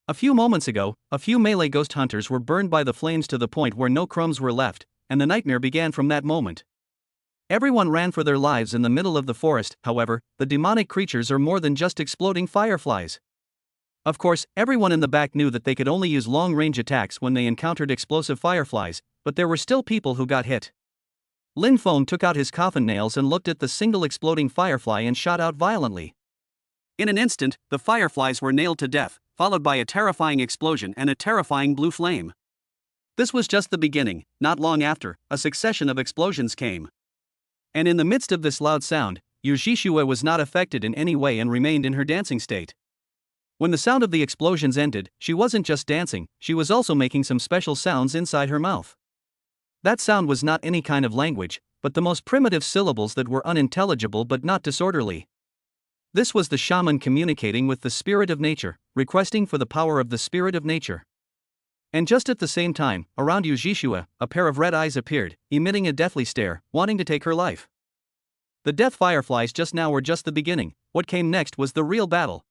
A few moments ago, a few melee ghost hunters were burned by the flames to the point where no crumbs were left, and the nightmare began from that moment. Everyone ran for their lives in the middle of the forest. However, the demonic creatures are more than just exploding fireflies. Of course, everyone in the back knew that they could only use long-range attacks when they encountered explosive fireflies, but there were still people who got hit. Lin Feng took out his coffin nails and looked at the single exploding firefly and shot out violently. In an instant, the fireflies were nailed to death, followed by a terrifying explosion and a terrifying blue flame. This was just the beginning. Not long after, a succession of explosions came. And in the midst of this loud sound, Yu Zhixue was not affected in any way and remained in her dancing state. When the sound of the explosions ended, she wasn't just dancing, she was also making some special sounds inside her mouth. That sound was not any kind of language, but the most primitive syllables that were unintelligible but not disorderly. This was the shaman communicating with the spirit of nature, requesting for the power of the spirit of nature. And just at the same time, around Yujishua, a pair of red eyes appeared, emitting a deathly stare, wanting to take her life. The death fireflies just now were just the beginning. What came next was the real battle.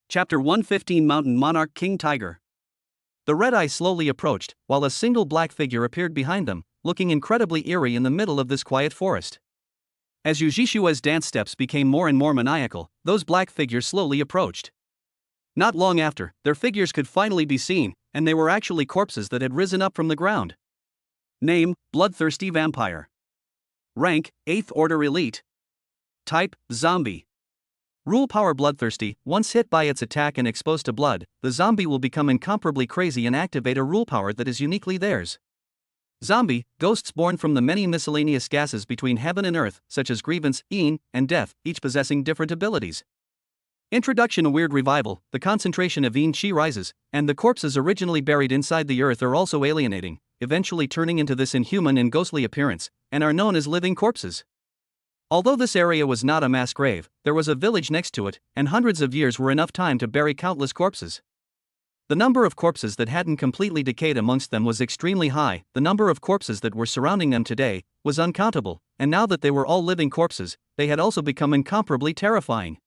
Chapter 115 Mountain Monarch King Tiger. The red eyes slowly approached, while a single black figure appeared behind them, looking incredibly eerie in the middle of this quiet forest. As Yujishua's dance steps became more and more maniacal, those black figures slowly approached. Not long after, their figures could finally be seen, and they were actually corpses that had risen up from the ground. Name: Bloodthirsty Vampire. Rank: 8th Order Elite. Type: Zombie. Rule: Power: Bloodthirsty. Once hit by its attack and exposed to blood, the zombie will become incomparably crazy and activate a rule power that is uniquely theirs. Zombie: ghosts born from the many miscellaneous gases between heaven and earth, such as grievance, and death, each possessing different abilities. Introduction: A weird revival. The concentration of chi rises, and the corpses originally buried inside the earth are also alienating, eventually turning into this inhuman and ghostly appearance, and are known as living corpses. Although this area was not a mass grave, there was a village next to it, and hundreds of years were enough time to bury countless corpses. The number of corpses that hadn't completely decayed amongst them was extremely high. The number of corpses that were surrounding them today was uncountable, and now that they were all living corpses, they had also become incomparably terrifying.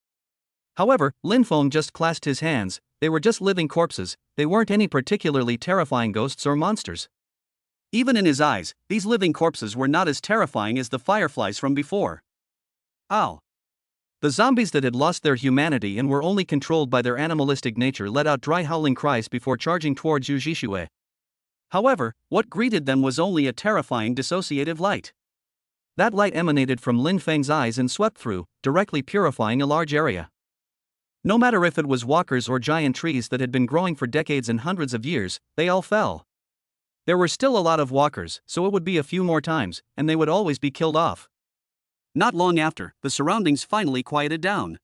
However, Linfeng just clasped his hands. They were just living corpses, they weren't any particularly terrifying ghosts or monsters. Even in his eyes, these living corpses were not as terrifying as the fireflies from before. Ow! The zombies that had lost their humanity and were only controlled by their animalistic nature let out dry howling cries before charging towards Yujishue. However, what greeted them was only a terrifying dissociative light. That light emanated from Lin Feng's eyes and swept through, directly purifying a large area. No matter if it was walkers or giant trees that had been growing for decades and hundreds of years, they all fell. There were still a lot of walkers, so it would be a few more times, and they would always be killed off. Not long after, the surroundings finally quieted down.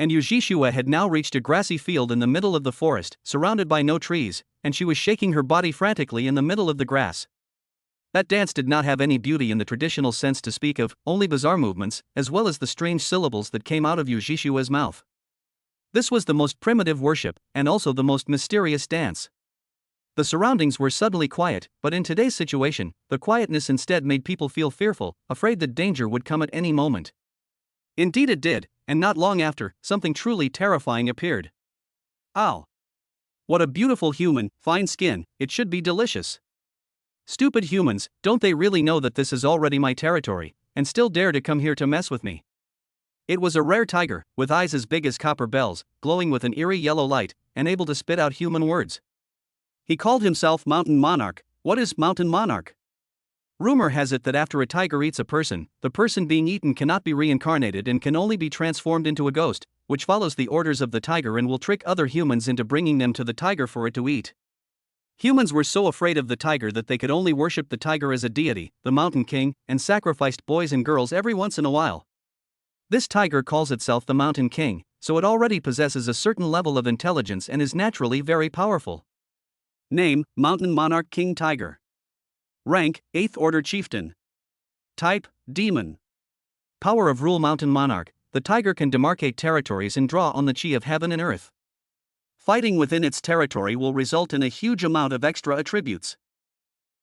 And Yujishua had now reached a grassy field in the middle of the forest, surrounded by no trees, and she was shaking her body frantically in the middle of the grass. That dance did not have any beauty in the traditional sense to speak of, only bizarre movements, as well as the strange syllables that came out of Yujishua's mouth. This was the most primitive worship, and also the most mysterious dance. The surroundings were suddenly quiet, but in today's situation, the quietness instead made people feel fearful, afraid that danger would come at any moment. Indeed it did, and not long after, something truly terrifying appeared. Ow! What a beautiful human, fine skin, it should be delicious. Stupid humans, don't they really know that this is already my territory, and still dare to come here to mess with me? It was a rare tiger, with eyes as big as copper bells, glowing with an eerie yellow light, and able to spit out human words. He called himself Mountain Monarch. What is Mountain Monarch? Rumor has it that after a tiger eats a person, the person being eaten cannot be reincarnated and can only be transformed into a ghost, which follows the orders of the tiger and will trick other humans into bringing them to the tiger for it to eat. Humans were so afraid of the tiger that they could only worship the tiger as a deity, the Mountain King, and sacrificed boys and girls every once in a while. This tiger calls itself the Mountain King, so it already possesses a certain level of intelligence and is naturally very powerful. Name: Mountain Monarch King Tiger. Rank: 8th Order Chieftain. Type: Demon. Power of Rule: Mountain Monarch. The tiger can demarcate territories and draw on the chi of heaven and earth. Fighting within its territory will result in a huge amount of extra attributes.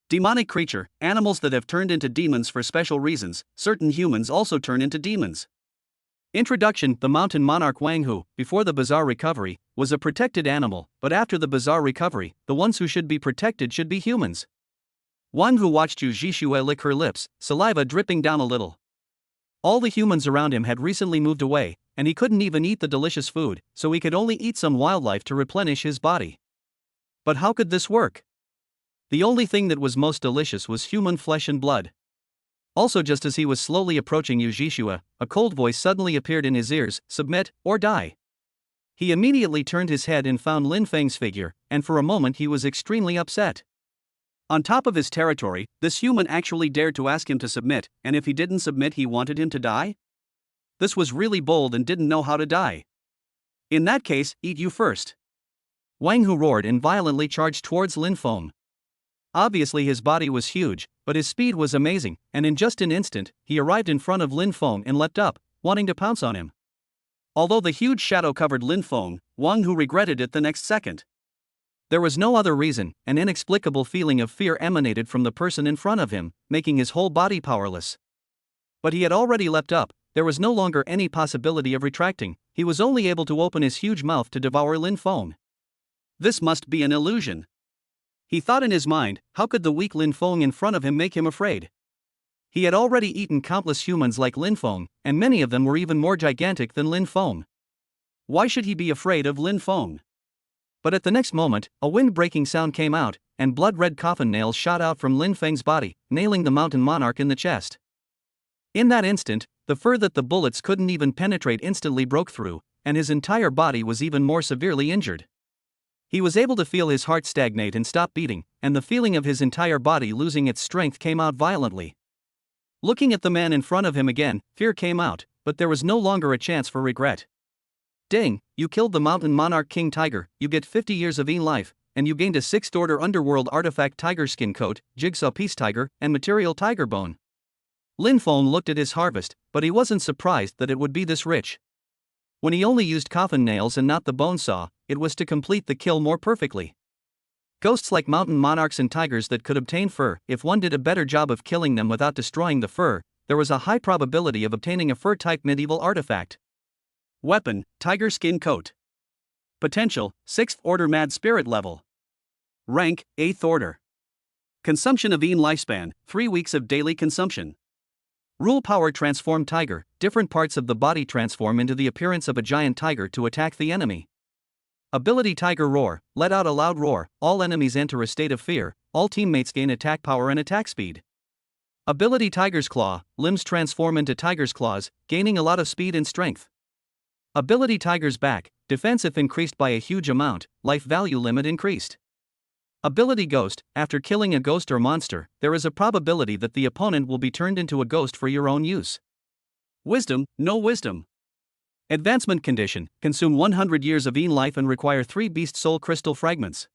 Demonic creature: animals that have turned into demons for special reasons. Certain humans also turn into demons. Introduction: The Mountain Monarch Wanghu, before the bizarre recovery, was a protected animal, but after the bizarre recovery, the ones who should be protected should be humans. Wanghu watched Yujishue lick her lips, saliva dripping down a little. All the humans around him had recently moved away, and he couldn't even eat the delicious food, so he could only eat some wildlife to replenish his body. But how could this work? The only thing that was most delicious was human flesh and blood. Also, just as he was slowly approaching Yujishua, a cold voice suddenly appeared in his ears: submit, or die. He immediately turned his head and found Lin Feng's figure, and for a moment he was extremely upset. On top of his territory, this human actually dared to ask him to submit, and if he didn't submit he wanted him to die? This was really bold and didn't know how to die. In that case, eat you first. Wang Hu roared and violently charged towards Lin Feng. Obviously his body was huge, but his speed was amazing, and in just an instant, he arrived in front of Lin Feng and leapt up, wanting to pounce on him. Although the huge shadow covered Lin Feng, Wang Hu regretted it the next second. There was no other reason. An inexplicable feeling of fear emanated from the person in front of him, making his whole body powerless. But he had already leapt up, there was no longer any possibility of retracting, he was only able to open his huge mouth to devour Lin Feng. This must be an illusion. He thought in his mind, how could the weak Lin Feng in front of him make him afraid? He had already eaten countless humans like Lin Feng, and many of them were even more gigantic than Lin Feng. Why should he be afraid of Lin Feng? But at the next moment, a wind-breaking sound came out, and blood-red coffin nails shot out from Lin Feng's body, nailing the mountain monarch in the chest. In that instant, the fur that the bullets couldn't even penetrate instantly broke through, and his entire body was even more severely injured. He was able to feel his heart stagnate and stop beating, and the feeling of his entire body losing its strength came out violently. Looking at the man in front of him again, fear came out, but there was no longer a chance for regret. Dang, you killed the mountain monarch King Tiger, you get 50 years of life, and you gained a 6th order underworld artifact tiger skin coat, jigsaw piece tiger, and material tiger bone. Lin Feng looked at his harvest, but he wasn't surprised that it would be this rich. When he only used coffin nails and not the bone saw, it was to complete the kill more perfectly. Ghosts like mountain monarchs and tigers that could obtain fur, if one did a better job of killing them without destroying the fur, there was a high probability of obtaining a fur-type medieval artifact. Weapon, tiger skin coat. Potential, 6th order mad spirit level. Rank, 8th order. Consumption of lifespan, 3 weeks of daily consumption. Rule power transform tiger, different parts of the body transform into the appearance of a giant tiger to attack the enemy. Ability tiger roar, let out a loud roar, all enemies enter a state of fear, all teammates gain attack power and attack speed. Ability tiger's claw, limbs transform into tiger's claws, gaining a lot of speed and strength. Ability tiger's back, defense if increased by a huge amount, life value limit increased. Ability ghost, after killing a ghost or monster, there is a probability that the opponent will be turned into a ghost for your own use. Wisdom, no wisdom. Advancement condition, consume 100 years of life and require 3 beast soul crystal fragments.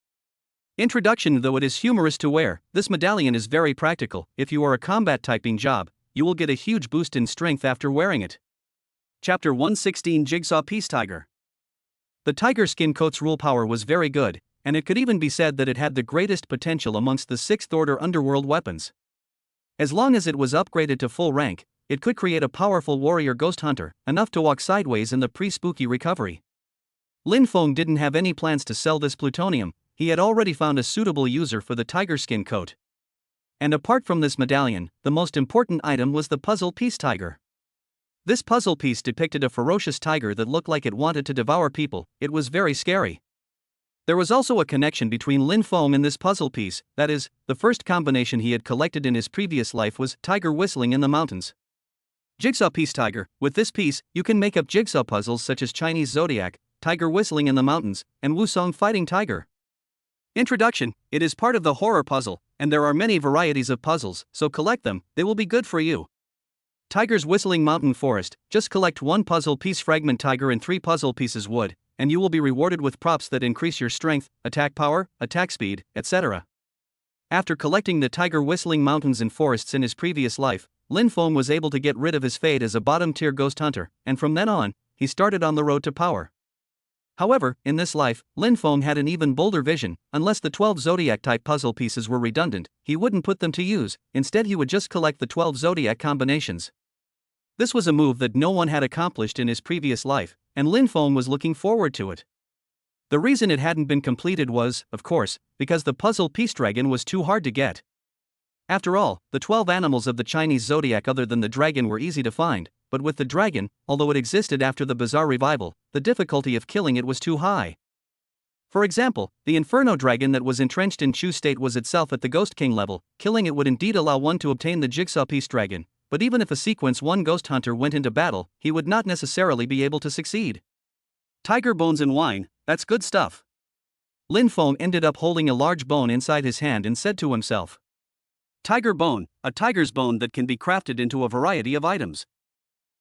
Introduction. Though it is humorous to wear, this medallion is very practical. If you are a combat typing job, you will get a huge boost in strength after wearing it. Chapter 116 Jigsaw Piece Tiger. The tiger skin coat's rule power was very good, and it could even be said that it had the greatest potential amongst the 6th order underworld weapons. As long as it was upgraded to full rank, it could create a powerful warrior ghost hunter, enough to walk sideways in the pre-spooky recovery. Lin Feng didn't have any plans to sell this plutonium, he had already found a suitable user for the tiger skin coat. And apart from this medallion, the most important item was the puzzle piece tiger. This puzzle piece depicted a ferocious tiger that looked like it wanted to devour people. It was very scary. There was also a connection between Lin Feng and this puzzle piece, that is, the first combination he had collected in his previous life was tiger whistling in the mountains. Jigsaw piece tiger. With this piece, you can make up jigsaw puzzles such as Chinese zodiac, tiger whistling in the mountains, and Wusong fighting tiger. Introduction. It is part of the horror puzzle, and there are many varieties of puzzles, so collect them, they will be good for you. Tiger's whistling mountain forest. Just collect 1 puzzle piece fragment tiger and 3 puzzle pieces wood, and you will be rewarded with props that increase your strength, attack power, attack speed, etc. After collecting the tiger whistling mountains and forests in his previous life, Lin Feng was able to get rid of his fate as a bottom-tier ghost hunter, and from then on, he started on the road to power. However, in this life, Lin Feng had an even bolder vision. Unless the 12 zodiac-type puzzle pieces were redundant, he wouldn't put them to use, instead he would just collect the 12 zodiac combinations. This was a move that no one had accomplished in his previous life, and Lin Feng was looking forward to it. The reason it hadn't been completed was, of course, because the puzzle piece dragon was too hard to get. After all, the 12 animals of the Chinese zodiac other than the dragon were easy to find, but with the dragon, although it existed after the bizarre revival, the difficulty of killing it was too high. For example, the Inferno dragon that was entrenched in Chu state was itself at the Ghost King level. Killing it would indeed allow one to obtain the Jigsaw Piece dragon, but even if a sequence 1 ghost hunter went into battle, he would not necessarily be able to succeed. Tiger bones and wine, that's good stuff. Lin Feng ended up holding a large bone inside his hand and said to himself, tiger bone, a tiger's bone that can be crafted into a variety of items.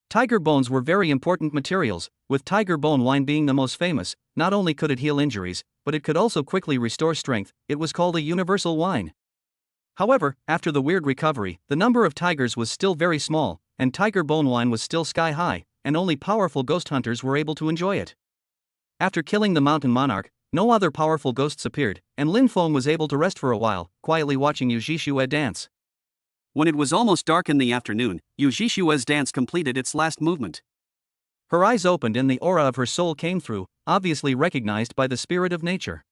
Tiger bones were very important materials, with tiger bone wine being the most famous. Not only could it heal injuries, but it could also quickly restore strength. It was called a universal wine. However, after the weird recovery, the number of tigers was still very small, and tiger bone wine was still sky high, and only powerful ghost hunters were able to enjoy it. After killing the mountain monarch, no other powerful ghosts appeared, and Lin Feng was able to rest for a while, quietly watching Yu Zhixue dance. When it was almost dark in the afternoon, Yu Zhixue's dance completed its last movement. Her eyes opened and the aura of her soul came through, obviously recognized by the spirit of nature.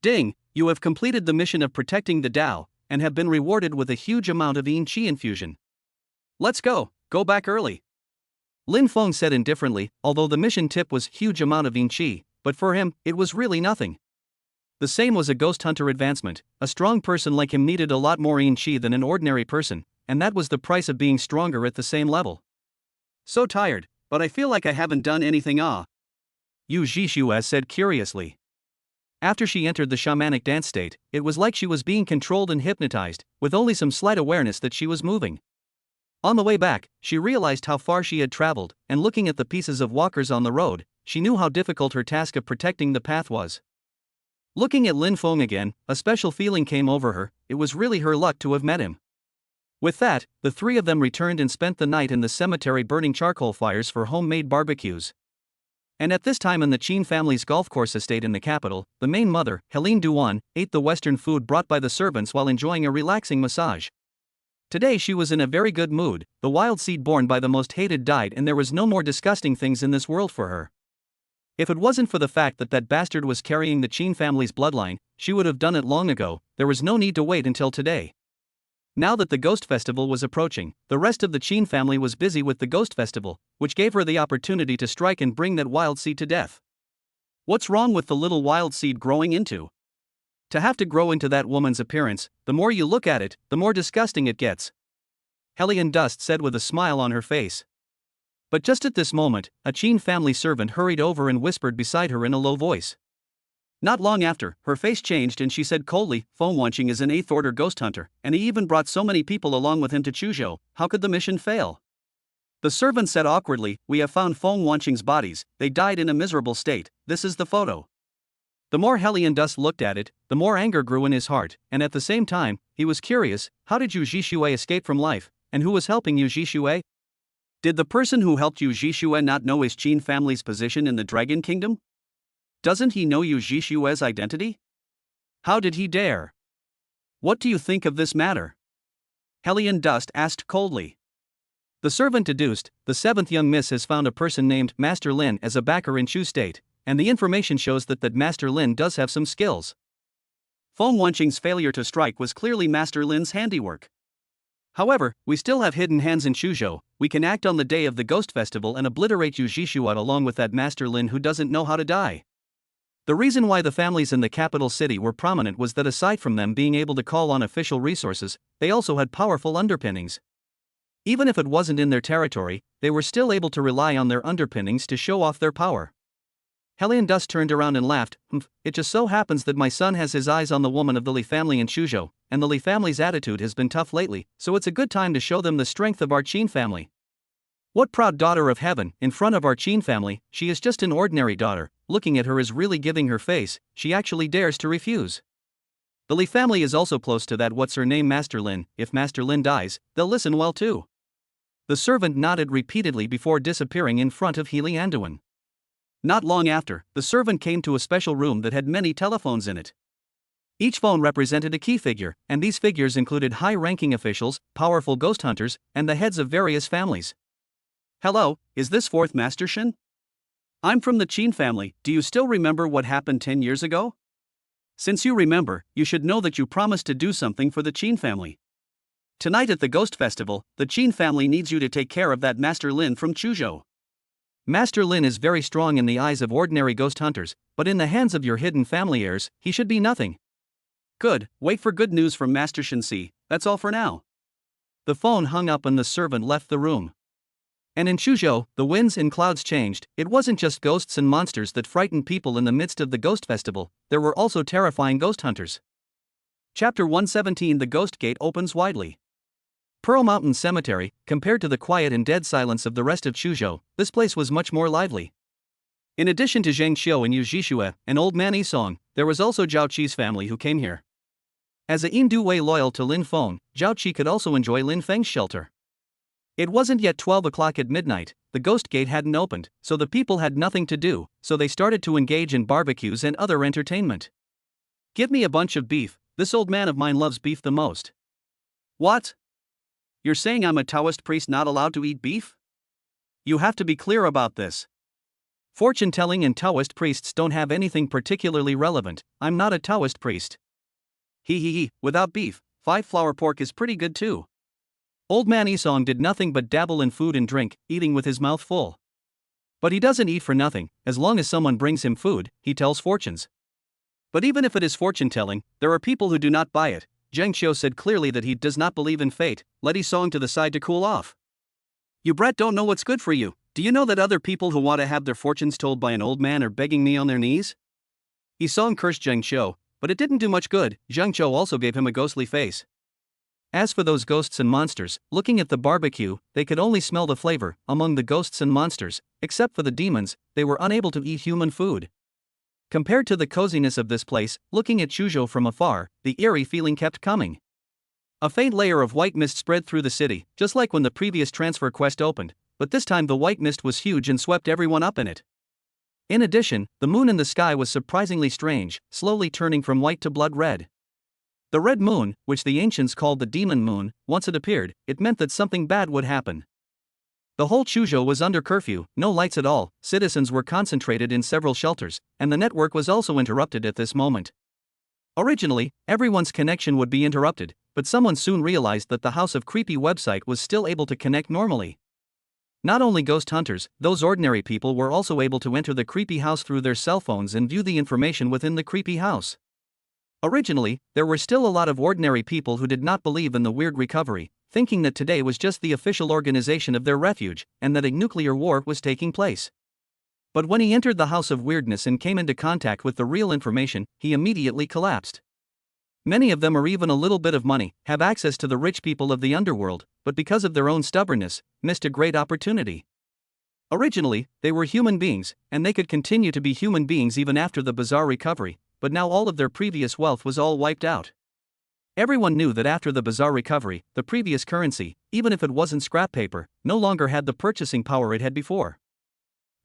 Ding, you have completed the mission of protecting the Tao, and have been rewarded with a huge amount of Yin Qi infusion. Let's go back early. Lin Feng said indifferently, although the mission tip was huge amount of Yin Qi, but for him, it was really nothing. The same was a ghost hunter advancement. A strong person like him needed a lot more Yin Qi than an ordinary person, and that was the price of being stronger at the same level. So tired, but I feel like I haven't done anything. Yu Zhixue said curiously. After she entered the shamanic dance state, it was like she was being controlled and hypnotized, with only some slight awareness that she was moving. On the way back, she realized how far she had traveled, and looking at the pieces of walkers on the road, she knew how difficult her task of protecting the path was. Looking at Lin Feng again, a special feeling came over her. It was really her luck to have met him. With that, the three of them returned and spent the night in the cemetery burning charcoal fires for homemade barbecues. And at this time in the Qin family's golf course estate in the capital, the main mother, Helene Duan, ate the Western food brought by the servants while enjoying a relaxing massage. Today she was in a very good mood. The wild seed born by the most hated died and there was no more disgusting things in this world for her. If it wasn't for the fact that that bastard was carrying the Qin family's bloodline, she would have done it long ago. There was no need to wait until today. Now that the Ghost Festival was approaching, the rest of the Qin family was busy with the Ghost Festival, which gave her the opportunity to strike and bring that wild seed to death. What's wrong with the little wild seed growing into? To have to grow into that woman's appearance, the more you look at it, the more disgusting it gets. Hellion Dust said with a smile on her face. But just at this moment, a Qin family servant hurried over and whispered beside her in a low voice. Not long after, her face changed and she said coldly, Feng Wanqing is an 8th order ghost hunter, and he even brought so many people along with him to Chuzhou. How could the mission fail? The servant said awkwardly, we have found Feng Wanqing's bodies. They died in a miserable state. This is the photo. The more Hellion Dust looked at it, the more anger grew in his heart, and at the same time, he was curious, how did Yu Zhixue escape from life, and who was helping Yu Zhixue? Did the person who helped Yu Zhixue not know his Qin family's position in the Dragon Kingdom? Doesn't he know Yu Zhixue's identity? How did he dare? What do you think of this matter? Hellion Dust asked coldly. The servant deduced, the 7th young miss has found a person named Master Lin as a backer in Chu State, and the information shows that Master Lin does have some skills. Feng Wanqing's failure to strike was clearly Master Lin's handiwork. However, we still have hidden hands in Chuzhou. We can act on the day of the Ghost Festival and obliterate Yu Zhixue along with that Master Lin who doesn't know how to die. The reason why the families in the capital city were prominent was that aside from them being able to call on official resources, they also had powerful underpinnings. Even if it wasn't in their territory, they were still able to rely on their underpinnings to show off their power. Hellion Dust turned around and laughed. It just so happens that my son has his eyes on the woman of the Li family in Chuzhou, and the Li family's attitude has been tough lately, so it's a good time to show them the strength of our Qin family. What proud daughter of heaven, in front of our Qin family, she is just an ordinary daughter, looking at her is really giving her face, she actually dares to refuse. The Li family is also close to that what's her name Master Lin, if Master Lin dies, they'll listen well too. The servant nodded repeatedly before disappearing in front of Healy Anduin. Not long after, the servant came to a special room that had many telephones in it. Each phone represented a key figure, and these figures included high-ranking officials, powerful ghost hunters, and the heads of various families. Hello, is this 4th Master Shen? I'm from the Qin family. Do you still remember what happened 10 years ago? Since you remember, you should know that you promised to do something for the Qin family. Tonight at the Ghost Festival, the Qin family needs you to take care of that Master Lin from Chuzhou. Master Lin is very strong in the eyes of ordinary ghost hunters, but in the hands of your hidden family heirs, he should be nothing. Good, wait for good news from Master Shenxi, that's all for now. The phone hung up and the servant left the room. And in Chuzhou, the winds and clouds changed. It wasn't just ghosts and monsters that frightened people in the midst of the Ghost Festival, there were also terrifying ghost hunters. Chapter 117 The Ghost Gate opens widely. Pearl Mountain Cemetery, compared to the quiet and dead silence of the rest of Chuzhou, this place was much more lively. In addition to Zhang Xiu and Yu Zhixue, and Old Man Yisong, there was also Zhao Qi's family who came here. As a Yin Du Wei loyal to Lin Feng, Zhao Qi could also enjoy Lin Feng's shelter. It wasn't yet 12 o'clock at midnight, the ghost gate hadn't opened, so the people had nothing to do, so they started to engage in barbecues and other entertainment. Give me a bunch of beef, this old man of mine loves beef the most. What? You're saying I'm a Taoist priest not allowed to eat beef? You have to be clear about this. Fortune-telling and Taoist priests don't have anything particularly relevant. I'm not a Taoist priest. He, without beef, 5-flour pork is pretty good too. Old man Isong did nothing but dabble in food and drink, eating with his mouth full. But he doesn't eat for nothing, as long as someone brings him food, he tells fortunes. But even if it is fortune-telling, there are people who do not buy it. Zheng Xiu said clearly that he does not believe in fate, let Isong to the side to cool off. You brat don't know what's good for you. Do you know that other people who want to have their fortunes told by an old man are begging me on their knees? Isong cursed Zheng Xiu, but it didn't do much good. Zheng Xiu also gave him a ghostly face. As for those ghosts and monsters, looking at the barbecue, they could only smell the flavor. Among the ghosts and monsters, except for the demons, they were unable to eat human food. Compared to the coziness of this place, looking at Chuzhou from afar, the eerie feeling kept coming. A faint layer of white mist spread through the city, just like when the previous transfer quest opened, but this time the white mist was huge and swept everyone up in it. In addition, the moon in the sky was surprisingly strange, slowly turning from white to blood red. The red moon, which the ancients called the demon moon, once it appeared, it meant that something bad would happen. The whole Chuzhou was under curfew, no lights at all, citizens were concentrated in several shelters, and the network was also interrupted at this moment. Originally, everyone's connection would be interrupted, but someone soon realized that the House of Creepy website was still able to connect normally. Not only ghost hunters, those ordinary people were also able to enter the creepy house through their cell phones and view the information within the creepy house. Originally, there were still a lot of ordinary people who did not believe in the weird recovery, thinking that today was just the official organization of their refuge, and that a nuclear war was taking place. But when he entered the House of Weirdness and came into contact with the real information, he immediately collapsed. Many of them are even a little bit of money, have access to the rich people of the underworld, but because of their own stubbornness, missed a great opportunity. Originally, they were human beings, and they could continue to be human beings even after the bizarre recovery, but now all of their previous wealth was all wiped out. Everyone knew that after the bizarre recovery, the previous currency, even if it wasn't scrap paper, no longer had the purchasing power it had before.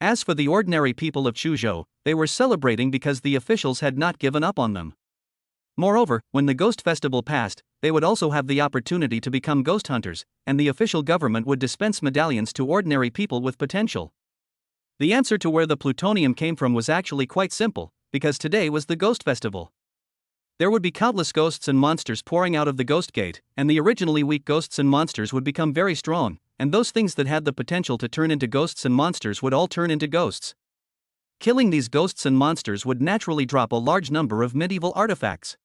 As for the ordinary people of Chuzhou, they were celebrating because the officials had not given up on them. Moreover, when the Ghost Festival passed, they would also have the opportunity to become ghost hunters, and the official government would dispense medallions to ordinary people with potential. The answer to where the plutonium came from was actually quite simple, because today was the Ghost Festival. There would be countless ghosts and monsters pouring out of the Ghost Gate, and the originally weak ghosts and monsters would become very strong, and those things that had the potential to turn into ghosts and monsters would all turn into ghosts. Killing these ghosts and monsters would naturally drop a large number of medieval artifacts.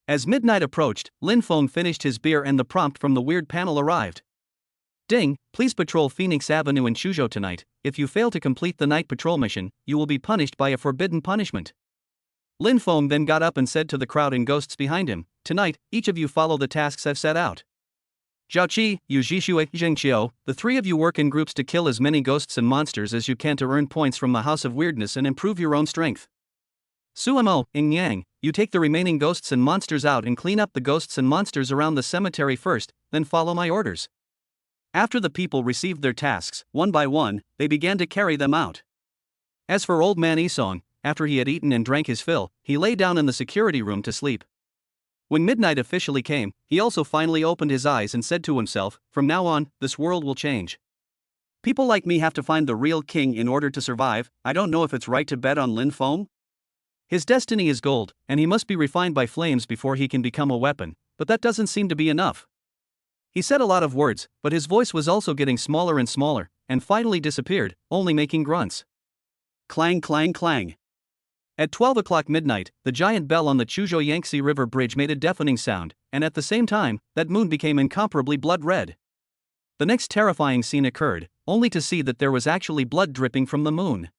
As midnight approached, Lin Feng finished his beer and the prompt from the weird panel arrived. Ding, please patrol Phoenix Avenue in Chuzhou tonight. If you fail to complete the night patrol mission, you will be punished by a forbidden punishment. Lin Feng then got up and said to the crowd and ghosts behind him, tonight, each of you follow the tasks I've set out. Zhao Qi, Yu Zhixue, Zheng Xiu, the three of you work in groups to kill as many ghosts and monsters as you can to earn points from the House of Weirdness and improve your own strength. Suemo, Ing Yang, you take the remaining ghosts and monsters out and clean up the ghosts and monsters around the cemetery first, then follow my orders. After the people received their tasks, one by one, they began to carry them out. As for old man Isong, after he had eaten and drank his fill, he lay down in the security room to sleep. When midnight officially came, he also finally opened his eyes and said to himself, from now on, this world will change. People like me have to find the real king in order to survive. I don't know if it's right to bet on Lin Feng. His destiny is gold, and he must be refined by flames before he can become a weapon, but that doesn't seem to be enough. He said a lot of words, but his voice was also getting smaller and smaller, and finally disappeared, only making grunts. Clang clang clang. At 12 o'clock midnight, the giant bell on the Chuzhou Yangtze River Bridge made a deafening sound, and at the same time, that moon became incomparably blood red. The next terrifying scene occurred, only to see that there was actually blood dripping from the moon.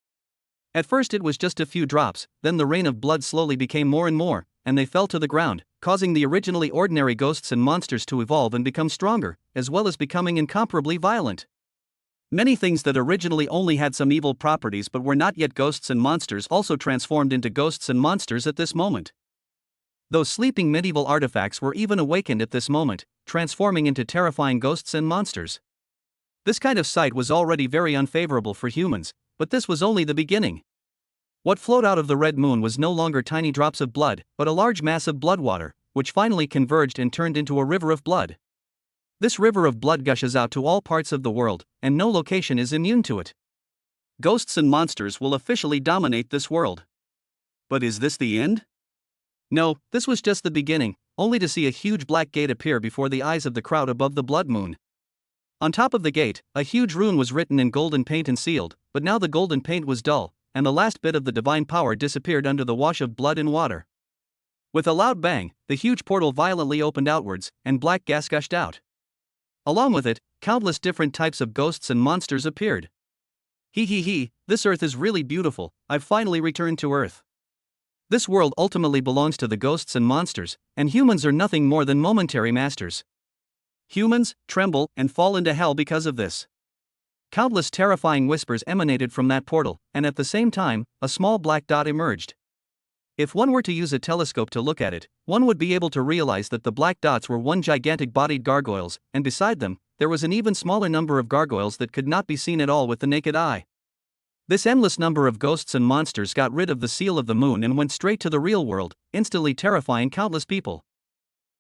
At first it was just a few drops, then the rain of blood slowly became more and more, and they fell to the ground, causing the originally ordinary ghosts and monsters to evolve and become stronger, as well as becoming incomparably violent. Many things that originally only had some evil properties but were not yet ghosts and monsters also transformed into ghosts and monsters at this moment. Those sleeping medieval artifacts were even awakened at this moment, transforming into terrifying ghosts and monsters. This kind of sight was already very unfavorable for humans, but this was only the beginning. What flowed out of the red moon was no longer tiny drops of blood, but a large mass of blood water, which finally converged and turned into a river of blood. This river of blood gushes out to all parts of the world, and no location is immune to it. Ghosts and monsters will officially dominate this world. But is this the end? No, this was just the beginning, only to see a huge black gate appear before the eyes of the crowd above the blood moon. On top of the gate, a huge rune was written in golden paint and sealed, but now the golden paint was dull, and the last bit of the divine power disappeared under the wash of blood and water. With a loud bang, the huge portal violently opened outwards, and black gas gushed out. Along with it, countless different types of ghosts and monsters appeared. He, this earth is really beautiful, I've finally returned to earth. This world ultimately belongs to the ghosts and monsters, and humans are nothing more than momentary masters. Humans tremble and fall into hell because of this. Countless terrifying whispers emanated from that portal, and at the same time, a small black dot emerged. If one were to use a telescope to look at it, one would be able to realize that the black dots were one gigantic bodied gargoyles, and beside them, there was an even smaller number of gargoyles that could not be seen at all with the naked eye. This endless number of ghosts and monsters got rid of the seal of the moon and went straight to the real world, instantly terrifying countless people.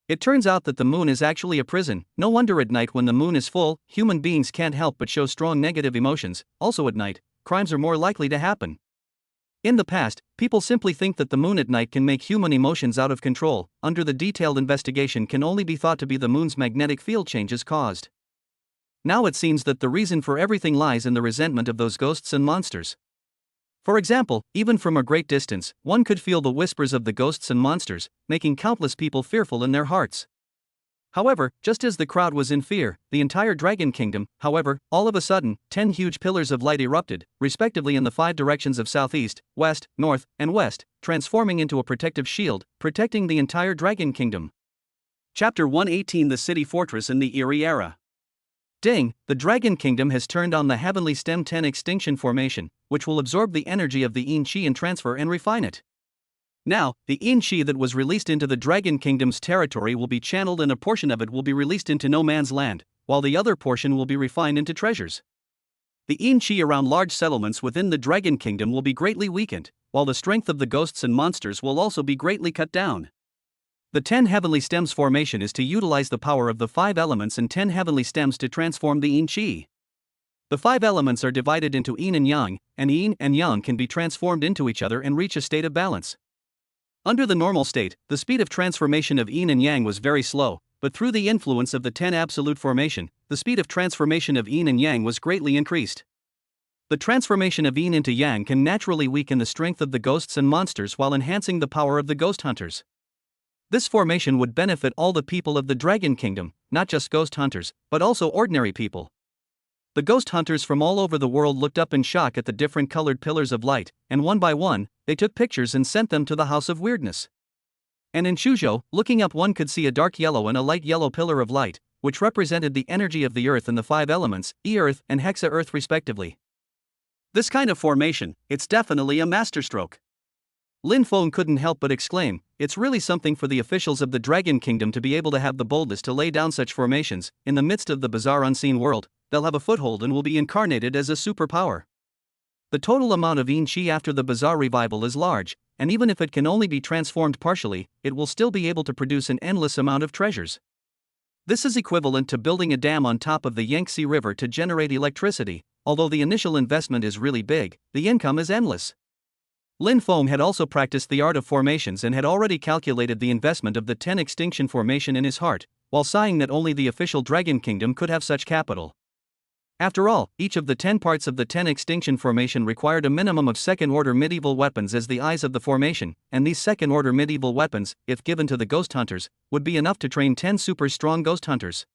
It turns out that the moon is actually a prison. No wonder at night when the moon is full, human beings can't help but show strong negative emotions. Also at night, crimes are more likely to happen. In the past, people simply think that the moon at night can make human emotions out of control. Under the detailed investigation can only be thought to be the moon's magnetic field changes caused. Now it seems that the reason for everything lies in the resentment of those ghosts and monsters. For example, even from a great distance, one could feel the whispers of the ghosts and monsters, making countless people fearful in their hearts. However, just as the crowd was in fear, the entire dragon kingdom, however, all of a sudden, 10 huge pillars of light erupted, respectively in the 5 directions of southeast, west, north, and west, transforming into a protective shield, protecting the entire dragon kingdom. Chapter 118: The City Fortress in the Eerie Era. Ding, the Dragon Kingdom has turned on the Heavenly Stem 10 extinction formation, which will absorb the energy of the Yin Qi and transfer and refine it. Now, the Yin Qi that was released into the Dragon Kingdom's territory will be channeled and a portion of it will be released into no man's land, while the other portion will be refined into treasures. The Yin Qi around large settlements within the Dragon Kingdom will be greatly weakened, while the strength of the ghosts and monsters will also be greatly cut down. The 10 Heavenly Stems formation is to utilize the power of the 5 elements and 10 Heavenly Stems to transform the Yin Qi. The 5 elements are divided into Yin and Yang, and Yin and Yang can be transformed into each other and reach a state of balance. Under the normal state, the speed of transformation of Yin and Yang was very slow, but through the influence of the 10 Absolute formation, the speed of transformation of Yin and Yang was greatly increased. The transformation of Yin into Yang can naturally weaken the strength of the ghosts and monsters while enhancing the power of the ghost hunters. This formation would benefit all the people of the Dragon Kingdom, not just ghost hunters, but also ordinary people. The ghost hunters from all over the world looked up in shock at the different colored pillars of light, and one by one, they took pictures and sent them to the House of Weirdness. And in Chuzhou, looking up one could see a dark yellow and a light yellow pillar of light, which represented the energy of the earth and the 5 elements, E-Earth and Hexa-Earth respectively. This kind of formation, it's definitely a masterstroke. Lin Feng couldn't help but exclaim, it's really something for the officials of the Dragon Kingdom to be able to have the boldness to lay down such formations. In the midst of the bizarre unseen world, they'll have a foothold and will be incarnated as a superpower. The total amount of Yin Qi after the bizarre revival is large, and even if it can only be transformed partially, it will still be able to produce an endless amount of treasures. This is equivalent to building a dam on top of the Yangtze River to generate electricity. Although the initial investment is really big, the income is endless. Lin Feng had also practiced the art of formations and had already calculated the investment of the 10 extinction formation in his heart, while sighing that only the official Dragon Kingdom could have such capital. After all, each of the 10 parts of the 10 extinction formation required a minimum of second-order medieval weapons as the eyes of the formation, and these second-order medieval weapons, if given to the ghost hunters, would be enough to train 10 super strong ghost hunters.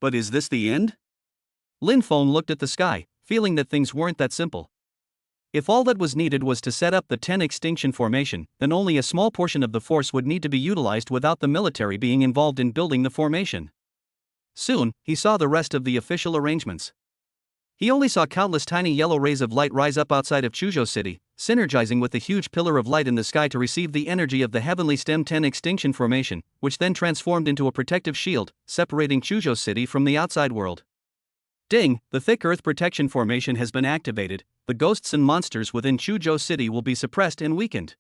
But is this the end? Lin Feng looked at the sky, feeling that things weren't that simple. If all that was needed was to set up the 10 extinction formation, then only a small portion of the force would need to be utilized without the military being involved in building the formation. Soon, he saw the rest of the official arrangements. He only saw countless tiny yellow rays of light rise up outside of Chuzhou City, synergizing with the huge pillar of light in the sky to receive the energy of the Heavenly Stem 10 extinction formation, which then transformed into a protective shield, separating Chuzhou City from the outside world. Ding, the thick earth protection formation has been activated. The ghosts and monsters within Chuzhou City will be suppressed and weakened.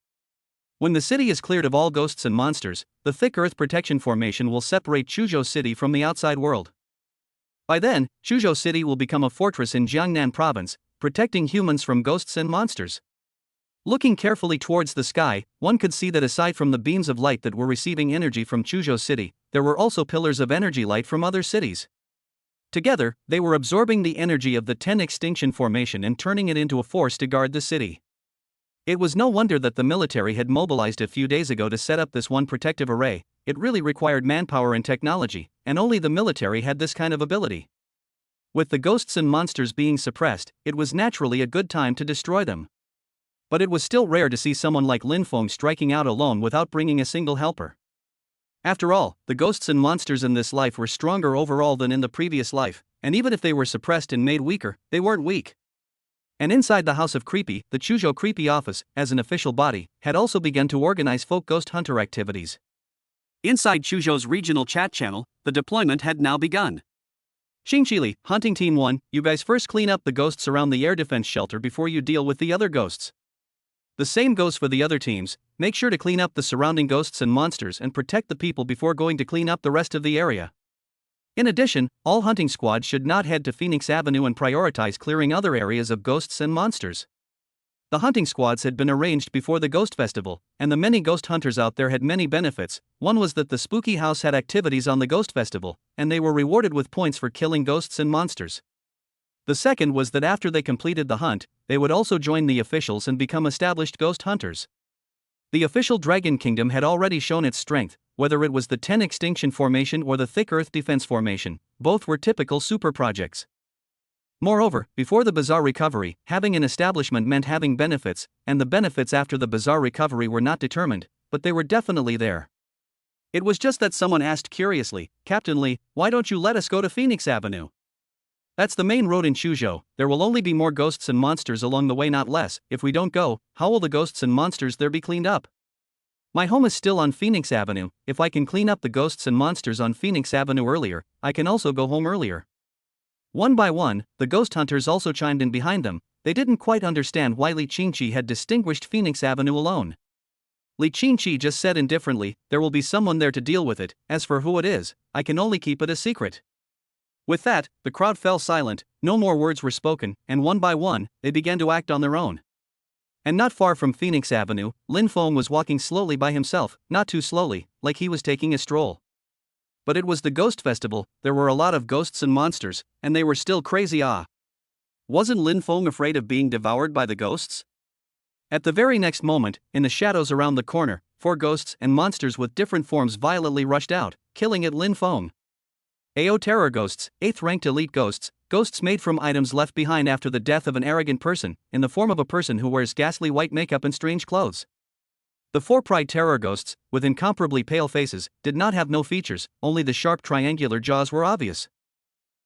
When the city is cleared of all ghosts and monsters, the thick earth protection formation will separate Chuzhou City from the outside world. By then, Chuzhou City will become a fortress in Jiangnan province, protecting humans from ghosts and monsters. Looking carefully towards the sky, one could see that aside from the beams of light that were receiving energy from Chuzhou City, there were also pillars of energy light from other cities. Together, they were absorbing the energy of the 10 extinction formation and turning it into a force to guard the city. It was no wonder that the military had mobilized a few days ago to set up this one protective array. It really required manpower and technology, and only the military had this kind of ability. With the ghosts and monsters being suppressed, it was naturally a good time to destroy them. But it was still rare to see someone like Lin Feng striking out alone without bringing a single helper. After all, the ghosts and monsters in this life were stronger overall than in the previous life, and even if they were suppressed and made weaker, they weren't weak. And inside the House of Creepy, the Chuzhou Creepy Office, as an official body, had also begun to organize folk ghost hunter activities. Inside Chuzhou's regional chat channel, the deployment had now begun. Xingqili, Hunting Team 1, you guys first clean up the ghosts around the air defense shelter before you deal with the other ghosts. The same goes for the other teams. Make sure to clean up the surrounding ghosts and monsters and protect the people before going to clean up the rest of the area. In addition, all hunting squads should not head to Phoenix Avenue and prioritize clearing other areas of ghosts and monsters. The hunting squads had been arranged before the Ghost Festival, and the many ghost hunters out there had many benefits. One was that the spooky house had activities on the Ghost Festival, and they were rewarded with points for killing ghosts and monsters. The second was that after they completed the hunt, they would also join the officials and become established ghost hunters. The official Dragon Kingdom had already shown its strength, whether it was the 10 Extinction Formation or the Thick Earth Defense Formation, both were typical super projects. Moreover, before the Bazaar recovery, having an establishment meant having benefits, and the benefits after the Bazaar recovery were not determined, but they were definitely there. It was just that someone asked curiously, "Captain Lee, why don't you let us go to Phoenix Avenue? That's the main road in Chuzhou, there will only be more ghosts and monsters along the way, not less. If we don't go, how will the ghosts and monsters there be cleaned up? My home is still on Phoenix Avenue. If I can clean up the ghosts and monsters on Phoenix Avenue earlier, I can also go home earlier." One by one, the ghost hunters also chimed in behind them. They didn't quite understand why Li Qingqi had distinguished Phoenix Avenue alone. Li Qingqi just said indifferently, "There will be someone there to deal with it. As for who it is, I can only keep it a secret." With that, the crowd fell silent, no more words were spoken, and one by one, they began to act on their own. And not far from Phoenix Avenue, Lin Feng was walking slowly by himself, not too slowly, like he was taking a stroll. But it was the Ghost Festival, there were a lot of ghosts and monsters, and they were still crazy. Wasn't Lin Feng afraid of being devoured by the ghosts? At the very next moment, in the shadows around the corner, 4 ghosts and monsters with different forms violently rushed out, killing at Lin Feng. AO Terror Ghosts, 8th ranked elite ghosts, ghosts made from items left behind after the death of an arrogant person, in the form of a person who wears ghastly white makeup and strange clothes. The 4 Pride Terror Ghosts, with incomparably pale faces, did not have no features, only the sharp triangular jaws were obvious.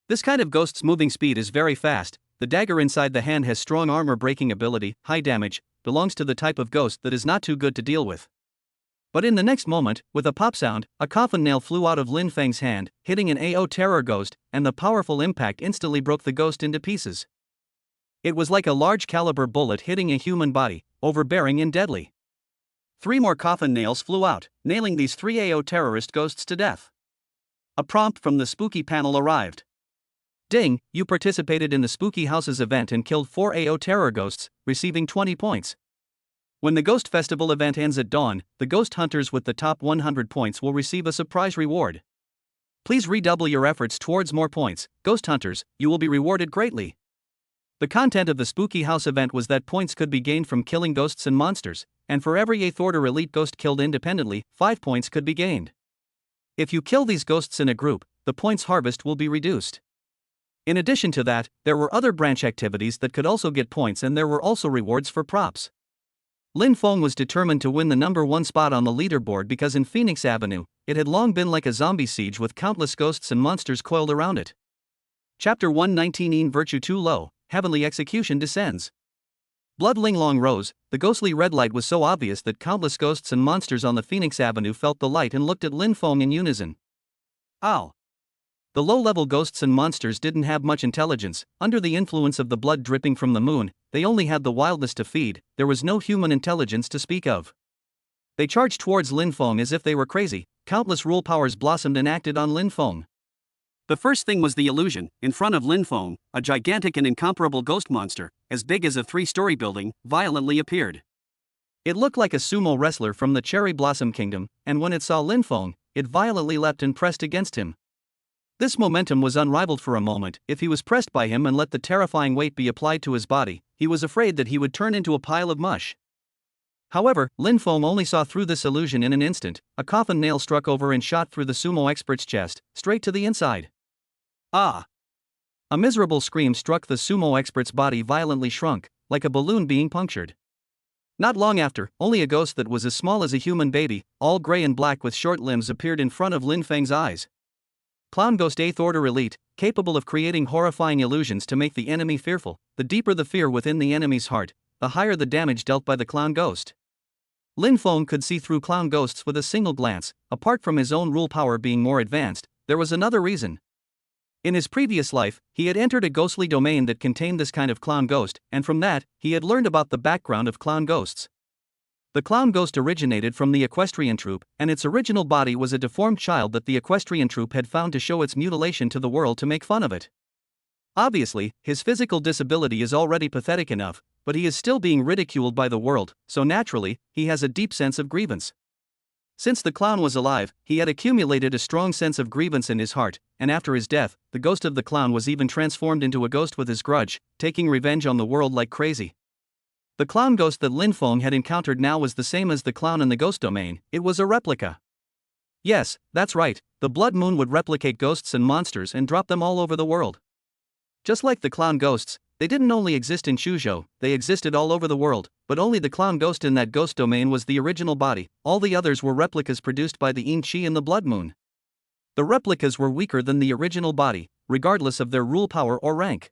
This kind of ghost's moving speed is very fast, the dagger inside the hand has strong armor breaking ability, high damage, belongs to the type of ghost that is not too good to deal with. But in the next moment, with a pop sound, a coffin nail flew out of Lin Feng's hand, hitting an AO Terror Ghost, and the powerful impact instantly broke the ghost into pieces. It was like a large caliber bullet hitting a human body, overbearing and deadly. 3 more coffin nails flew out, nailing these 3 AO terrorist ghosts to death. A prompt from the spooky panel arrived. Ding, you participated in the Spooky House's event and killed 4 AO terror ghosts, receiving 20 points. When the Ghost Festival event ends at dawn, the ghost hunters with the top 100 points will receive a surprise reward. Please redouble your efforts towards more points, ghost hunters, you will be rewarded greatly. The content of the Spooky House event was that points could be gained from killing ghosts and monsters, and for every 8th order elite ghost killed independently, 5 points could be gained. If you kill these ghosts in a group, the points harvest will be reduced. In addition to that, there were other branch activities that could also get points, and there were also rewards for props. Lin Feng was determined to win the number 1 spot on the leaderboard because in Phoenix Avenue, it had long been like a zombie siege with countless ghosts and monsters coiled around it. Chapter 119 In Virtue Too Low, Heavenly Execution Descends. Blood Linglong rose, the ghostly red light was so obvious that countless ghosts and monsters on the Phoenix Avenue felt the light and looked at Lin Feng in unison. Ow! The low-level ghosts and monsters didn't have much intelligence. Under the influence of the blood dripping from the moon, they only had the wildness to feed. There was no human intelligence to speak of. They charged towards Lin Feng as if they were crazy. Countless rule powers blossomed and acted on Lin Feng. The first thing was the illusion. In front of Lin Feng, a gigantic and incomparable ghost monster, as big as a 3-story building, violently appeared. It looked like a sumo wrestler from the Cherry Blossom Kingdom, and when it saw Lin Feng, it violently leapt and pressed against him. This momentum was unrivaled for a moment. If he was pressed by him and let the terrifying weight be applied to his body, he was afraid that he would turn into a pile of mush. However, Lin Feng only saw through this illusion in an instant. A coffin nail struck over and shot through the sumo expert's chest, straight to the inside. Ah! A miserable scream struck the sumo expert's body, violently shrunk, like a balloon being punctured. Not long after, only a ghost that was as small as a human baby, all gray and black with short limbs, appeared in front of Lin Feng's eyes. Clown Ghost 8th Order Elite, capable of creating horrifying illusions to make the enemy fearful. The deeper the fear within the enemy's heart, the higher the damage dealt by the Clown Ghost. Lin Feng could see through Clown Ghosts with a single glance. Apart from his own rule power being more advanced, there was another reason. In his previous life, he had entered a ghostly domain that contained this kind of Clown Ghost, and from that, he had learned about the background of Clown Ghosts. The Clown Ghost originated from the equestrian troupe, and its original body was a deformed child that the equestrian troupe had found to show its mutilation to the world to make fun of it. Obviously, his physical disability is already pathetic enough, but he is still being ridiculed by the world, so naturally, he has a deep sense of grievance. Since the clown was alive, he had accumulated a strong sense of grievance in his heart, and after his death, the ghost of the clown was even transformed into a ghost with his grudge, taking revenge on the world like crazy. The Clown Ghost that Lin Feng had encountered now was the same as the clown in the ghost domain. It was a replica. Yes, that's right, the Blood Moon would replicate ghosts and monsters and drop them all over the world. Just like the Clown Ghosts, they didn't only exist in Shuzhou, they existed all over the world, but only the Clown Ghost in that ghost domain was the original body. All the others were replicas produced by the Yin Qi and the Blood Moon. The replicas were weaker than the original body, regardless of their rule power or rank.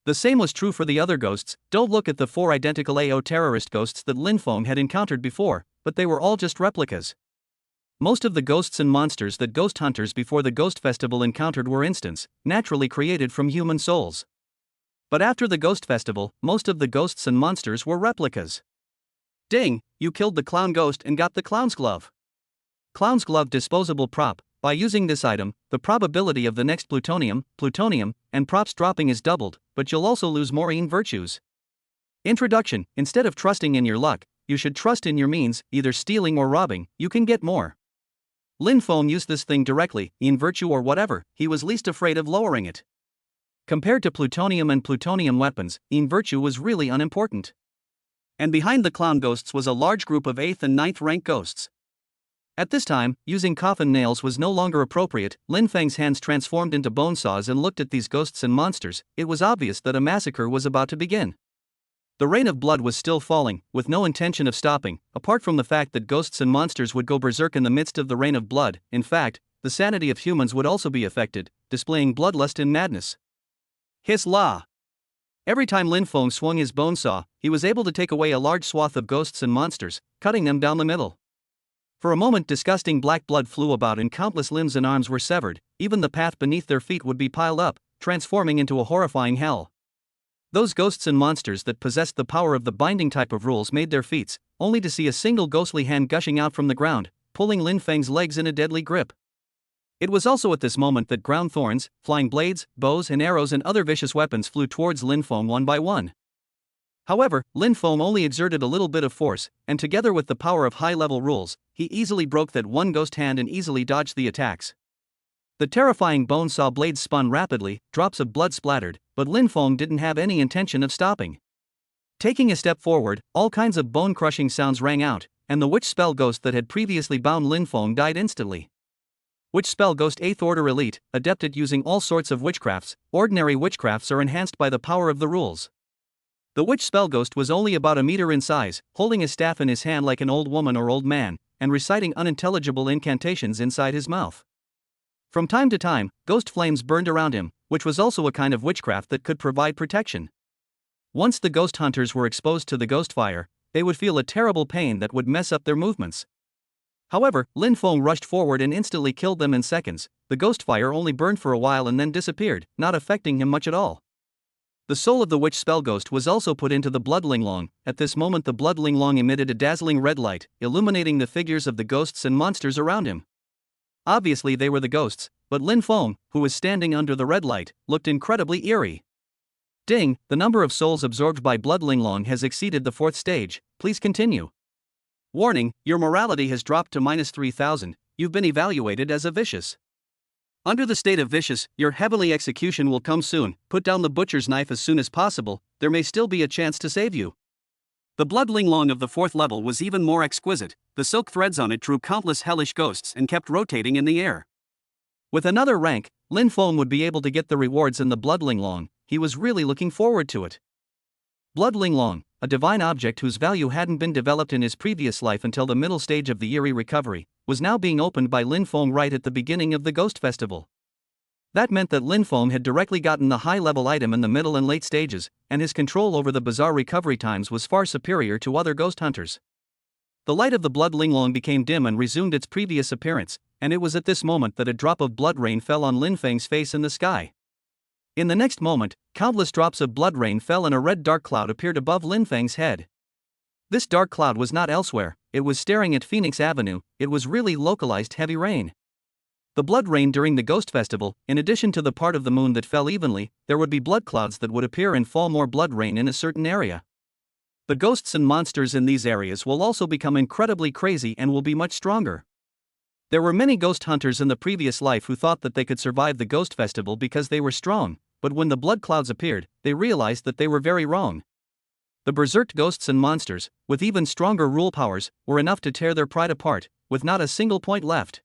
The same was true for the other ghosts. Don't look at the 4 identical AO terrorist ghosts that Lin Feng had encountered before, but they were all just replicas. Most of the ghosts and monsters that ghost hunters before the Ghost Festival encountered were instants, naturally created from human souls. But after the Ghost Festival, most of the ghosts and monsters were replicas. Ding, you killed the Clown Ghost and got the Clown's Glove. Clown's Glove disposable prop. By using this item, the probability of the next plutonium, and props dropping is doubled, but you'll also lose more Yin virtues. Introduction: instead of trusting in your luck, you should trust in your means, either stealing or robbing, you can get more. Lin Feng used this thing directly, Yin virtue or whatever, he was least afraid of lowering it. Compared to plutonium and plutonium weapons, Yin virtue was really unimportant. And behind the Clown Ghosts was a large group of 8th and 9th rank ghosts. At this time, using coffin nails was no longer appropriate. Lin Feng's hands transformed into bone saws and looked at these ghosts and monsters. It was obvious that a massacre was about to begin. The rain of blood was still falling, with no intention of stopping, apart from the fact that ghosts and monsters would go berserk in the midst of the rain of blood. In fact, the sanity of humans would also be affected, displaying bloodlust and madness. Hiss la! Every time Lin Feng swung his bone saw, he was able to take away a large swath of ghosts and monsters, cutting them down the middle. For a moment, disgusting black blood flew about and countless limbs and arms were severed. Even the path beneath their feet would be piled up, transforming into a horrifying hell. Those ghosts and monsters that possessed the power of the binding type of rules made their feats, only to see a single ghostly hand gushing out from the ground, pulling Lin Feng's legs in a deadly grip. It was also at this moment that ground thorns, flying blades, bows and arrows and other vicious weapons flew towards Lin Feng one by one. However, Lin Feng only exerted a little bit of force, and together with the power of high-level rules, he easily broke that one ghost hand and easily dodged the attacks. The terrifying bone saw blades spun rapidly, drops of blood splattered, but Lin Feng didn't have any intention of stopping. Taking a step forward, all kinds of bone-crushing sounds rang out, and the witch spell ghost that had previously bound Lin Feng died instantly. Witch spell ghost 8th Order Elite, adept at using all sorts of witchcrafts. Ordinary witchcrafts are enhanced by the power of the rules. The witch spell ghost was only about a meter in size, holding his staff in his hand like an old woman or old man, and reciting unintelligible incantations inside his mouth. From time to time, ghost flames burned around him, which was also a kind of witchcraft that could provide protection. Once the ghost hunters were exposed to the ghost fire, they would feel a terrible pain that would mess up their movements. However, Lin Feng rushed forward and instantly killed them in seconds. the ghost fire only burned for a while and then disappeared, not affecting him much at all. The soul of the witch spell ghost was also put into the blood linglong. At this moment the blood linglong emitted a dazzling red light, illuminating the figures of the ghosts and monsters around him. Obviously they were the ghosts, but Lin Feng, who was standing under the red light, looked incredibly eerie. Ding, the number of souls absorbed by blood linglong has exceeded the 4th stage, please continue. Warning, your morality has dropped to -3,000, you've been evaluated as a vicious. Under the state of vicious, your heavenly execution will come soon. Put down the butcher's knife as soon as possible, there may still be a chance to save you. The blood linglong of the 4th level was even more exquisite, the silk threads on it drew countless hellish ghosts and kept rotating in the air. With another rank, Lin Feng would be able to get the rewards in the blood linglong, he was really looking forward to it. Blood linglong, a divine object whose value hadn't been developed in his previous life until the middle stage of the Eerie recovery, was now being opened by Lin Feng right at the beginning of the Ghost Festival. That meant that Lin Feng had directly gotten the high-level item in the middle and late stages, and his control over the bizarre recovery times was far superior to other ghost hunters. The light of the blood linglong became dim and resumed its previous appearance, and it was at this moment that a drop of blood rain fell on Lin Feng's face in the sky. In the next moment, countless drops of blood rain fell and a red dark cloud appeared above Lin Feng's head. This dark cloud was not elsewhere, it was staring at Phoenix Avenue, it was really localized heavy rain. The blood rain during the Ghost Festival, in addition to the part of the moon that fell evenly, there would be blood clouds that would appear and fall more blood rain in a certain area. The ghosts and monsters in these areas will also become incredibly crazy and will be much stronger. There were many ghost hunters in the previous life who thought that they could survive the Ghost Festival because they were strong, but when the blood clouds appeared, they realized that they were very wrong. The berserked ghosts and monsters, with even stronger rule powers, were enough to tear their pride apart, with not a single point left.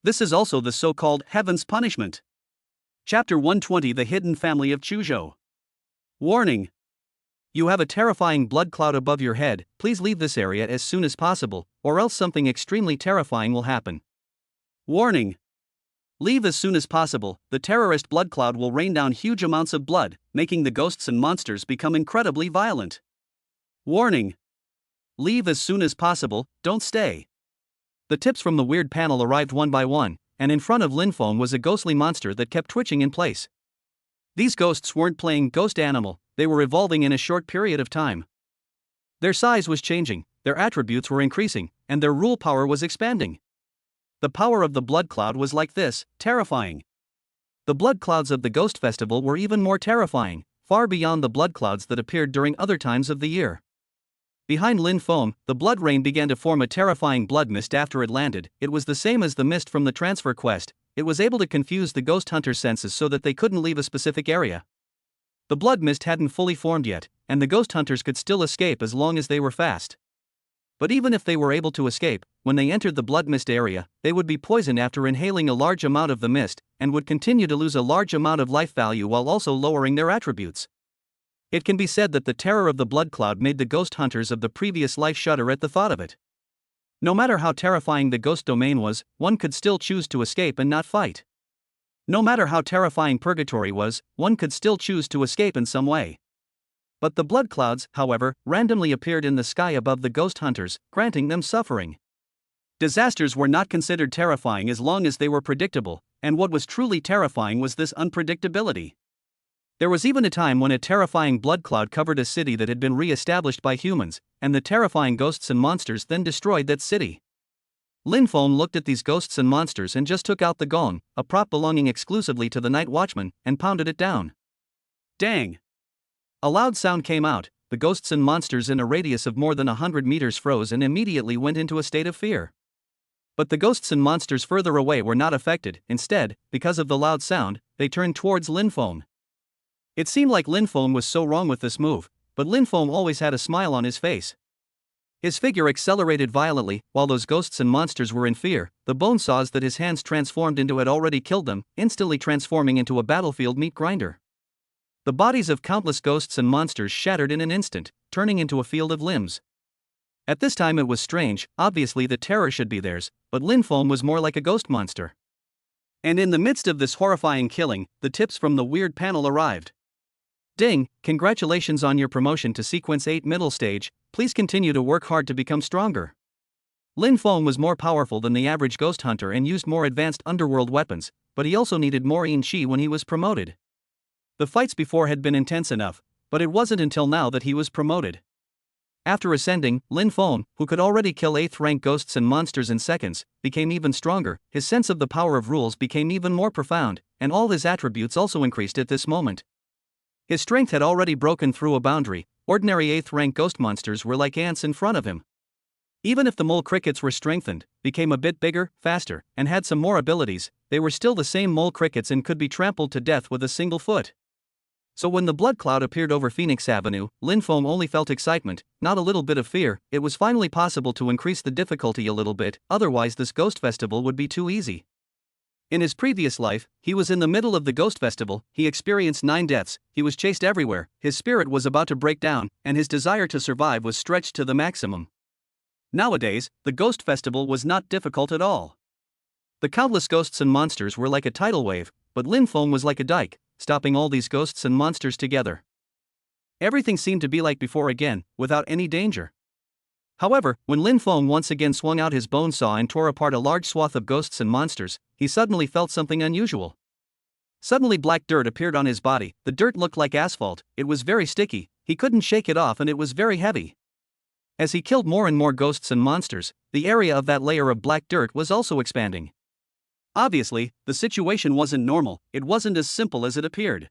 This is also the so-called Heaven's Punishment. Chapter 120, The Hidden Family of Chuzhou. Warning. You have a terrifying blood cloud above your head, please leave this area as soon as possible, or else something extremely terrifying will happen. Warning. Leave as soon as possible, the terrorist blood cloud will rain down huge amounts of blood, making the ghosts and monsters become incredibly violent. Warning. Leave as soon as possible, don't stay. The tips from the weird panel arrived one by one, and in front of Lin Feng was a ghostly monster that kept twitching in place. These ghosts weren't playing ghost animal, they were evolving in a short period of time. Their size was changing, their attributes were increasing, and their rule power was expanding. The power of the blood cloud was like this, terrifying. The blood clouds of the Ghost Festival were even more terrifying, far beyond the blood clouds that appeared during other times of the year. Behind Lin Feng, the blood rain began to form a terrifying blood mist after it landed. It was the same as the mist from the transfer quest, it was able to confuse the ghost hunter's senses so that they couldn't leave a specific area. The blood mist hadn't fully formed yet, and the ghost hunters could still escape as long as they were fast. But even if they were able to escape, when they entered the blood mist area, they would be poisoned after inhaling a large amount of the mist, and would continue to lose a large amount of life value while also lowering their attributes. It can be said that the terror of the blood cloud made the ghost hunters of the previous life shudder at the thought of it. No matter how terrifying the ghost domain was, one could still choose to escape and not fight. No matter how terrifying purgatory was, one could still choose to escape in some way. But the blood clouds, however, randomly appeared in the sky above the ghost hunters, granting them suffering. Disasters were not considered terrifying as long as they were predictable, and what was truly terrifying was this unpredictability. There was even a time when a terrifying blood cloud covered a city that had been re-established by humans, and the terrifying ghosts and monsters then destroyed that city. Lin Feng looked at these ghosts and monsters and just took out the gong, a prop belonging exclusively to the night watchman, and pounded it down. Dang! A loud sound came out, the ghosts and monsters in a radius of more than 100 meters froze and immediately went into a state of fear. But the ghosts and monsters further away were not affected, instead, because of the loud sound, they turned towards Lin Feng. It seemed like Lin Feng was so wrong with this move, but Lin Feng always had a smile on his face. His figure accelerated violently, while those ghosts and monsters were in fear. The bone saws that his hands transformed into had already killed them, instantly transforming into a battlefield meat grinder. The bodies of countless ghosts and monsters shattered in an instant, turning into a field of limbs. At this time it was strange, obviously the terror should be theirs, but Lin Feng was more like a ghost monster. And in the midst of this horrifying killing, the tips from the weird panel arrived. Ding, congratulations on your promotion to Sequence 8 middle stage, please continue to work hard to become stronger. Lin Feng was more powerful than the average ghost hunter and used more advanced underworld weapons, but he also needed more yin qi when he was promoted. The fights before had been intense enough, but it wasn't until now that he was promoted. After ascending, Lin Feng, who could already kill 8th rank ghosts and monsters in seconds, became even stronger. His sense of the power of rules became even more profound, and all his attributes also increased at this moment. His strength had already broken through a boundary. Ordinary 8th rank ghost monsters were like ants in front of him. Even if the mole crickets were strengthened, became a bit bigger, faster, and had some more abilities, they were still the same mole crickets and could be trampled to death with a single foot. So when the blood cloud appeared over Phoenix Avenue, Lin Feng only felt excitement, not a little bit of fear. It was finally possible to increase the difficulty a little bit, otherwise this ghost festival would be too easy. In his previous life, he was in the middle of the ghost festival, he experienced 9 deaths, he was chased everywhere, his spirit was about to break down, and his desire to survive was stretched to the maximum. Nowadays, the ghost festival was not difficult at all. The countless ghosts and monsters were like a tidal wave, but Lin Feng was like a dike, stopping all these ghosts and monsters together. Everything seemed to be like before again, without any danger. However, when Lin Feng once again swung out his bone saw and tore apart a large swath of ghosts and monsters, he suddenly felt something unusual. Suddenly black dirt appeared on his body. The dirt looked like asphalt, it was very sticky, he couldn't shake it off and it was very heavy. As he killed more and more ghosts and monsters, the area of that layer of black dirt was also expanding. Obviously, the situation wasn't normal, it wasn't as simple as it appeared.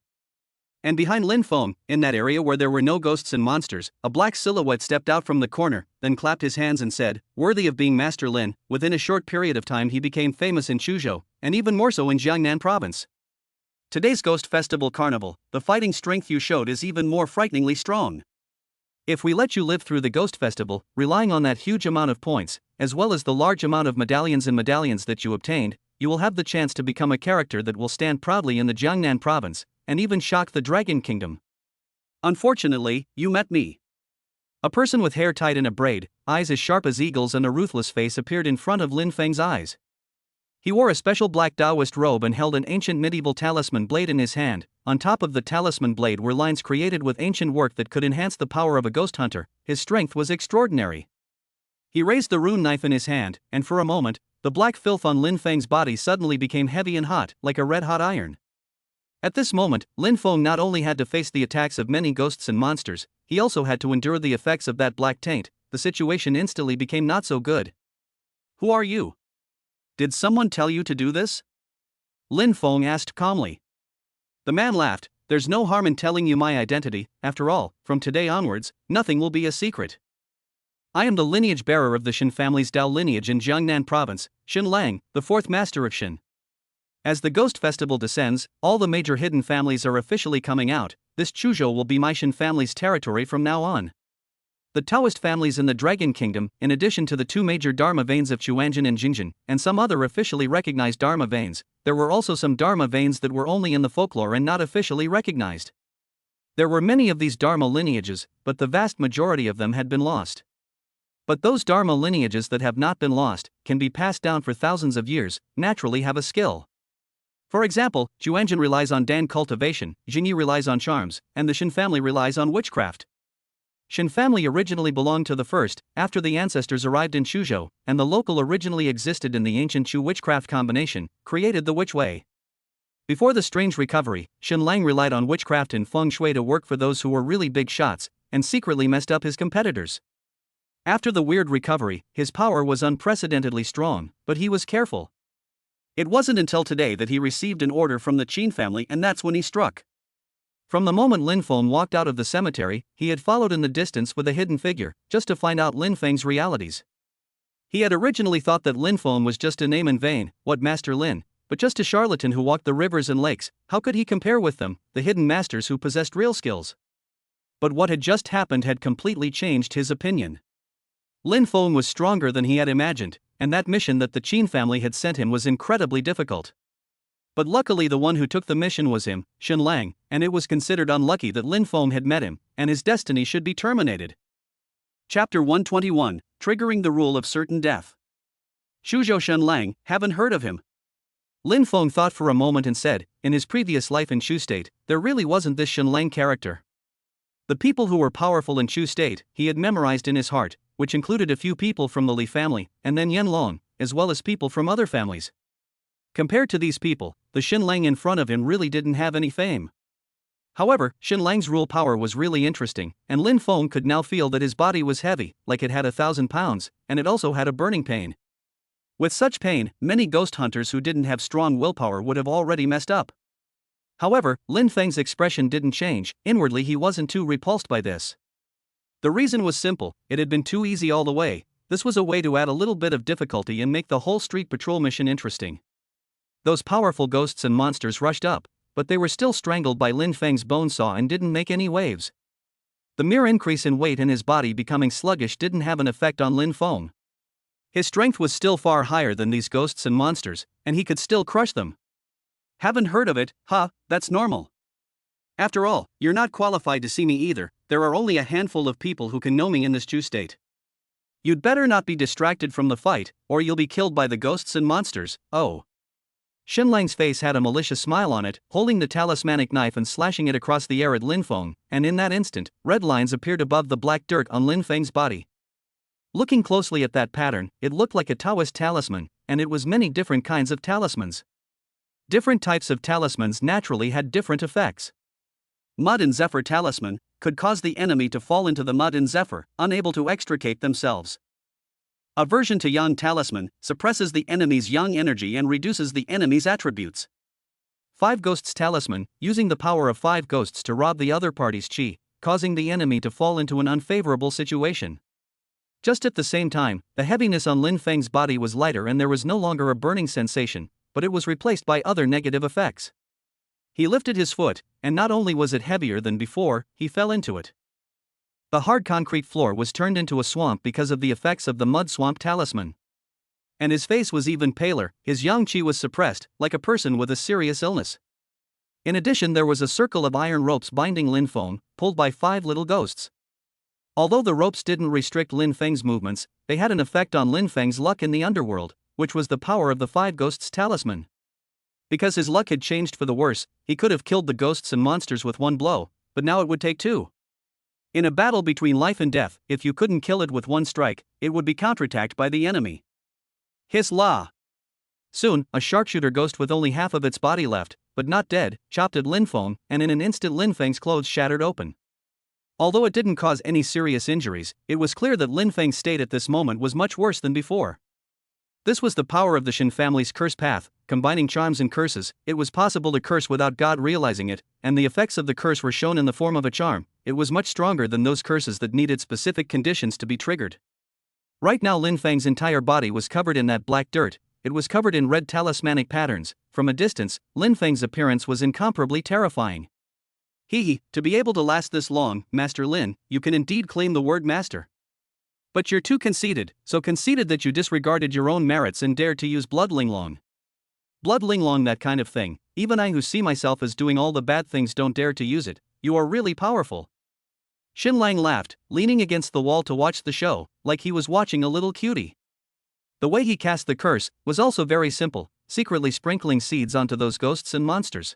And behind Lin Feng, in that area where there were no ghosts and monsters, a black silhouette stepped out from the corner, then clapped his hands and said, "Worthy of being Master Lin." Within a short period of time he became famous in Chuzhou, and even more so in Jiangnan province. Today's Ghost Festival Carnival, the fighting strength you showed is even more frighteningly strong. If we let you live through the Ghost Festival, relying on that huge amount of points, as well as the large amount of medallions that you obtained, you will have the chance to become a character that will stand proudly in the Jiangnan province, and even shock the Dragon Kingdom. Unfortunately, you met me. A person with hair tied in a braid, eyes as sharp as eagles and a ruthless face appeared in front of Lin Feng's eyes. He wore a special black Taoist robe and held an ancient medieval talisman blade in his hand. On top of the talisman blade were lines created with ancient work that could enhance the power of a ghost hunter. His strength was extraordinary. He raised the rune knife in his hand, and for a moment, the black filth on Lin Feng's body suddenly became heavy and hot, like a red-hot iron. At this moment, Lin Feng not only had to face the attacks of many ghosts and monsters, he also had to endure the effects of that black taint. The situation instantly became not so good. "Who are you? Did someone tell you to do this?" Lin Feng asked calmly. The man laughed. "There's no harm in telling you my identity, after all, from today onwards, nothing will be a secret. I am the lineage bearer of the Shen family's Dao lineage in Jiangnan province, Shen Lang, the 4th master of Shen. As the Ghost Festival descends, all the major hidden families are officially coming out. This Chuzhou will be my Shen family's territory from now on. The Taoist families in the Dragon Kingdom, in addition to the 2 major Dharma veins of Chuanjin and Jingjin, and some other officially recognized Dharma veins, there were also some Dharma veins that were only in the folklore and not officially recognized. There were many of these Dharma lineages, but the vast majority of them had been lost. But those Dharma lineages that have not been lost, can be passed down for thousands of years, naturally have a skill. For example, Chuanjin relies on Dan cultivation, Jinyi relies on charms, and the Shen family relies on witchcraft. Shen family originally belonged to the first, after the ancestors arrived in Chuzhou, and the local originally existed in the ancient Chu witchcraft combination, created the witch way. Before the strange recovery, Shen Lang relied on witchcraft and feng shui to work for those who were really big shots, and secretly messed up his competitors. After the weird recovery, his power was unprecedentedly strong, but he was careful. It wasn't until today that he received an order from the Qin family, and that's when he struck. From the moment Lin Feng walked out of the cemetery, he had followed in the distance with a hidden figure, just to find out Lin Feng's realities. He had originally thought that Lin Feng was just a name in vain, what Master Lin, but just a charlatan who walked the rivers and lakes. How could he compare with them, the hidden masters who possessed real skills? But what had just happened had completely changed his opinion. Lin Feng was stronger than he had imagined, and that mission that the Qin family had sent him was incredibly difficult. But luckily the one who took the mission was him, Shen Lang, and it was considered unlucky that Lin Feng had met him, and his destiny should be terminated. Chapter 121, Triggering the Rule of Certain Death. Chuzhou Shen Lang, haven't heard of him. Lin Feng thought for a moment and said, in his previous life in Chu State, there really wasn't this Shen Lang character. The people who were powerful in Chu State, he had memorized in his heart, which included a few people from the Li family, and then Yanlong, as well as people from other families. Compared to these people, the Xinlang in front of him really didn't have any fame. However, Xinlang's rule power was really interesting, and Lin Feng could now feel that his body was heavy, like it had 1,000 pounds, and it also had a burning pain. With such pain, many ghost hunters who didn't have strong willpower would have already messed up. However, Lin Feng's expression didn't change. Inwardly he wasn't too repulsed by this. The reason was simple: it had been too easy all the way. This was a way to add a little bit of difficulty and make the whole street patrol mission interesting. Those powerful ghosts and monsters rushed up, but they were still strangled by Lin Feng's bone saw and didn't make any waves. The mere increase in weight and his body becoming sluggish didn't have an effect on Lin Feng. His strength was still far higher than these ghosts and monsters, and he could still crush them. Haven't heard of it, huh? That's normal. After all, you're not qualified to see me either. There are only a handful of people who can know me in this Jew state. You'd better not be distracted from the fight, or you'll be killed by the ghosts and monsters. Oh. Xinlang's face had a malicious smile on it, holding the talismanic knife and slashing it across the air at Lin Feng, and in that instant, red lines appeared above the black dirt on Lin Feng's body. Looking closely at that pattern, it looked like a Taoist talisman, and it was many different kinds of talismans. Different types of talismans naturally had different effects. Mud and Zephyr talisman could cause the enemy to fall into the mud and Zephyr, unable to extricate themselves. Aversion to Yang talisman suppresses the enemy's Yang energy and reduces the enemy's attributes. Five Ghosts talisman, using the power of 5 ghosts to rob the other party's chi, causing the enemy to fall into an unfavorable situation. Just at the same time, the heaviness on Lin Feng's body was lighter and there was no longer a burning sensation, but it was replaced by other negative effects. He lifted his foot, and not only was it heavier than before, he fell into it. The hard concrete floor was turned into a swamp because of the effects of the mud swamp talisman. And his face was even paler, his yang qi was suppressed, like a person with a serious illness. In addition, there was a circle of iron ropes binding Lin Feng, pulled by 5 little ghosts. Although the ropes didn't restrict Lin Feng's movements, they had an effect on Lin Feng's luck in the underworld, which was the power of the 5 ghosts talisman. Because his luck had changed for the worse, he could have killed the ghosts and monsters with 1 blow, but now it would take 2. In a battle between life and death, if you couldn't kill it with 1 strike, it would be counterattacked by the enemy. Hiss la! Soon, a sharpshooter ghost with only half of its body left, but not dead, chopped at Lin Feng, and in an instant Lin Feng's clothes shattered open. Although it didn't cause any serious injuries, it was clear that Lin Feng's state at this moment was much worse than before. This was the power of the Shin family's curse path, combining charms and curses. It was possible to curse without God realizing it, and the effects of the curse were shown in the form of a charm. It was much stronger than those curses that needed specific conditions to be triggered. Right now Lin Feng's entire body was covered in that black dirt. It was covered in red talismanic patterns. From a distance, Lin Feng's appearance was incomparably terrifying. To be able to last this long, Master Lin, you can indeed claim the word master. But you're too conceited, so conceited that you disregarded your own merits and dared to use blood linglong. Blood linglong, that kind of thing. Even I who see myself as doing all the bad things don't dare to use it. You are really powerful. Xinlang laughed, leaning against the wall to watch the show, like he was watching a little cutie. The way he cast the curse was also very simple, secretly sprinkling seeds onto those ghosts and monsters.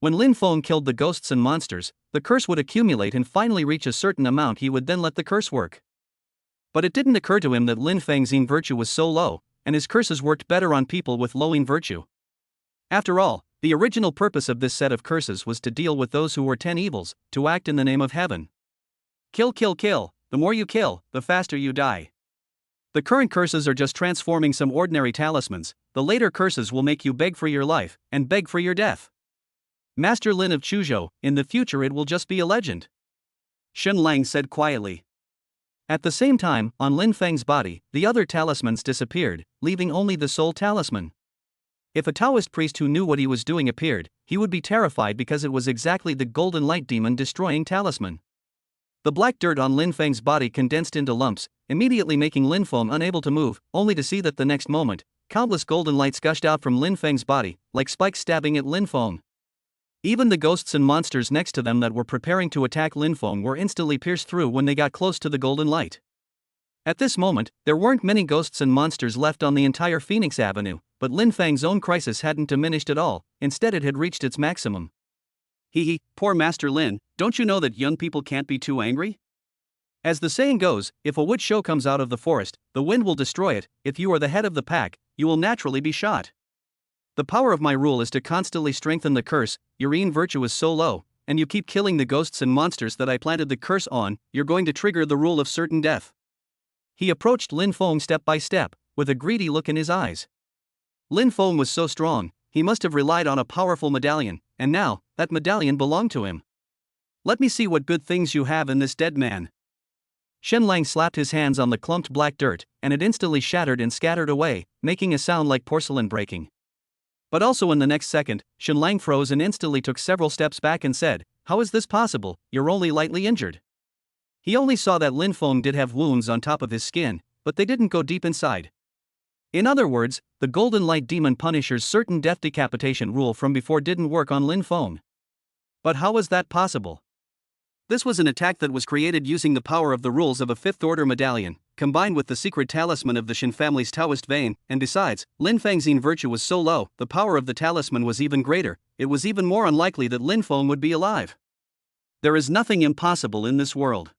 When Lin Feng killed the ghosts and monsters, the curse would accumulate and finally reach a certain amount. He would then let the curse work. But it didn't occur to him that Lin Feng's yin virtue was so low, and his curses worked better on people with low yin virtue. After all, the original purpose of this set of curses was to deal with those who were 10 evils, to act in the name of heaven. Kill, kill, kill. The more you kill, the faster you die. The current curses are just transforming some ordinary talismans. The later curses will make you beg for your life, and beg for your death. Master Lin of Chuzhou, in the future it will just be a legend. Xinlang said quietly. At the same time, on Lin Feng's body, the other talismans disappeared, leaving only the soul talisman. If a Taoist priest who knew what he was doing appeared, he would be terrified because it was exactly the golden light demon destroying talisman. The black dirt on Lin Feng's body condensed into lumps, immediately making Lin Feng unable to move, only to see that the next moment, countless golden lights gushed out from Lin Feng's body, like spikes stabbing at Lin Feng. Even the ghosts and monsters next to them that were preparing to attack Lin Feng were instantly pierced through when they got close to the golden light. At this moment, there weren't many ghosts and monsters left on the entire Phoenix Avenue, but Lin Feng's own crisis hadn't diminished at all. Instead, it had reached its maximum. Poor Master Lin, don't you know that young people can't be too angry? As the saying goes, if a wood show comes out of the forest, the wind will destroy it. If you are the head of the pack, you will naturally be shot. The power of my rule is to constantly strengthen the curse. Your virtue is so low, and you keep killing the ghosts and monsters that I planted the curse on, you're going to trigger the rule of certain death. He approached Lin Feng step by step, with a greedy look in his eyes. Lin Feng was so strong, he must have relied on a powerful medallion, and now, that medallion belonged to him. Let me see what good things you have in this dead man. Shen Lang slapped his hands on the clumped black dirt, and it instantly shattered and scattered away, making a sound like porcelain breaking. But also in the next second, Shen Lang froze and instantly took several steps back and said, "How is this possible? You're only lightly injured." He only saw that Lin Feng did have wounds on top of his skin, but they didn't go deep inside. In other words, the Golden Light Demon Punisher's certain death decapitation rule from before didn't work on Lin Feng. But how was that possible? This was an attack that was created using the power of the rules of a fifth-order medallion, combined with the secret talisman of the Shin family's Taoist vein, and besides, Lin Feng's virtue was so low, the power of the talisman was even greater. It was even more unlikely that Lin Feng would be alive. There is nothing impossible in this world.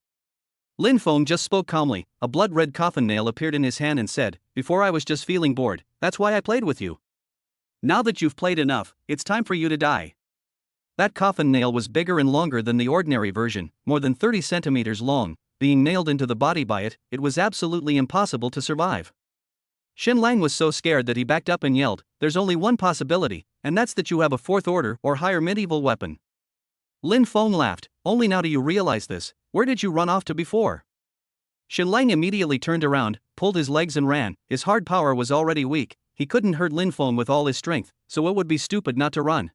Lin Feng just spoke calmly. A blood-red coffin nail appeared in his hand and said, "Before I was just feeling bored, that's why I played with you. Now that you've played enough, it's time for you to die." That coffin nail was bigger and longer than the ordinary version, more than 30 centimeters long. Being nailed into the body by it, it was absolutely impossible to survive. Shen Lang was so scared that he backed up and yelled, "There's only one possibility, and that's that you have a fourth order or higher medieval weapon." Lin Feng laughed, "Only now do you realize this. Where did you run off to before?" Shen Lang immediately turned around, pulled his legs and ran. His hard power was already weak. He couldn't hurt Lin Feng with all his strength, so it would be stupid not to run.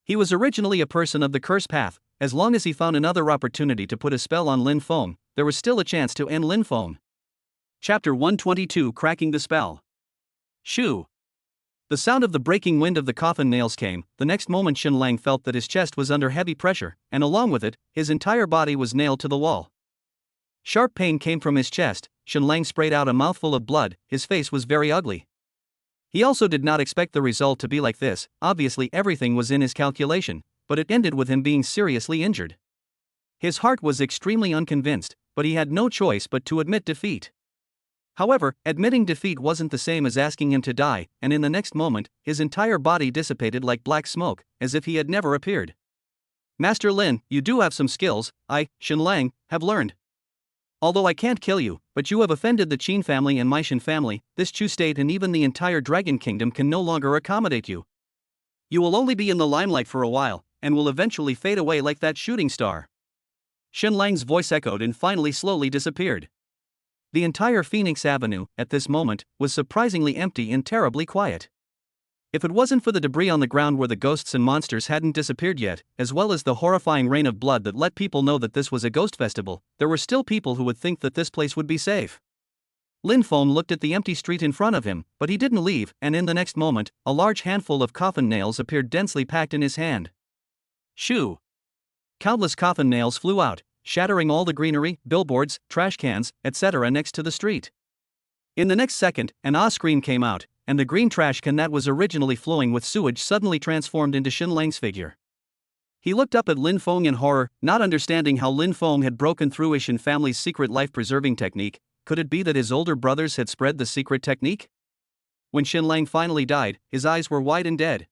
He was originally a person of the curse path. As long as he found another opportunity to put a spell on Lin Feng, there was still a chance to end Lin Feng. Chapter 122, Cracking the Spell. Shoo! The sound of the breaking wind of the coffin nails came. The next moment Shen Lang felt that his chest was under heavy pressure, and along with it, his entire body was nailed to the wall. Sharp pain came from his chest. Shen Lang sprayed out a mouthful of blood. His face was very ugly. He also did not expect the result to be like this. Obviously everything was in his calculation, but it ended with him being seriously injured. His heart was extremely unconvinced, but he had no choice but to admit defeat. However, admitting defeat wasn't the same as asking him to die, and in the next moment, his entire body dissipated like black smoke, as if he had never appeared. "Master Lin, you do have some skills. I, Shen Lang, have learned. Although I can't kill you, but you have offended the Qin family and my Shin family. This Chu state and even the entire Dragon Kingdom can no longer accommodate you. You will only be in the limelight for a while, and will eventually fade away like that shooting star." Shen Lang's voice echoed and finally slowly disappeared. The entire Phoenix Avenue, at this moment, was surprisingly empty and terribly quiet. If it wasn't for the debris on the ground where the ghosts and monsters hadn't disappeared yet, as well as the horrifying rain of blood that let people know that this was a ghost festival, there were still people who would think that this place would be safe. Lin Feng looked at the empty street in front of him, but he didn't leave, and in the next moment, a large handful of coffin nails appeared densely packed in his hand. Shoo! Countless coffin nails flew out, shattering all the greenery, billboards, trash cans, etc. next to the street. In the next second, an scream came out, and the green trash can that was originally flowing with sewage suddenly transformed into Shen Lang's figure. He looked up at Lin Feng in horror, not understanding how Lin Feng had broken through his Shin family's secret life-preserving technique. Could it be that his older brothers had spread the secret technique? When Shen Lang finally died, his eyes were wide and dead.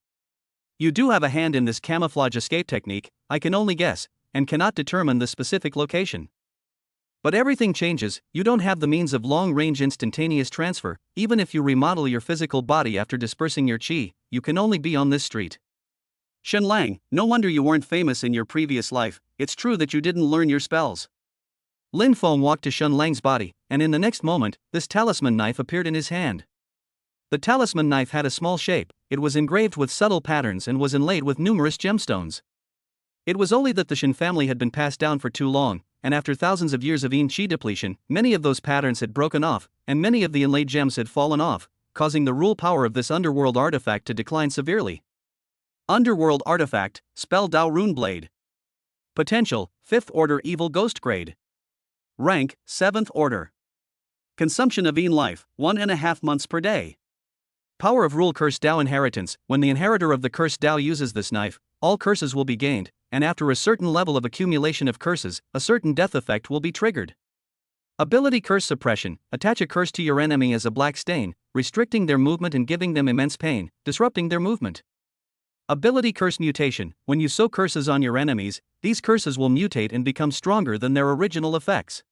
"You do have a hand in this camouflage escape technique, I can only guess, and cannot determine the specific location. But everything changes. You don't have the means of long-range instantaneous transfer. Even if you remodel your physical body after dispersing your qi, you can only be on this street. Shen Lang, no wonder you weren't famous in your previous life. It's true that you didn't learn your spells." Lin Feng walked to Shen Lang's body, and in the next moment, this talisman knife appeared in his hand. The talisman knife had a small shape. It was engraved with subtle patterns and was inlaid with numerous gemstones. It was only that the Shin family had been passed down for too long, and after thousands of years of yin qi depletion, many of those patterns had broken off, and many of the inlaid gems had fallen off, causing the rule power of this underworld artifact to decline severely. Underworld Artifact, Spell Dao Rune Blade. Potential, 5th Order Evil Ghost Grade. Rank, 7th Order. Consumption of Yin Life, 1.5 months per day. Power of Rule Curse Dao Inheritance. When the inheritor of the Curse Dao uses this knife, all curses will be gained, and after a certain level of accumulation of curses, a certain death effect will be triggered. Ability Curse Suppression. Attach a curse to your enemy as a black stain, restricting their movement and giving them immense pain, disrupting their movement. Ability Curse Mutation. When you sow curses on your enemies, these curses will mutate and become stronger than their original effects.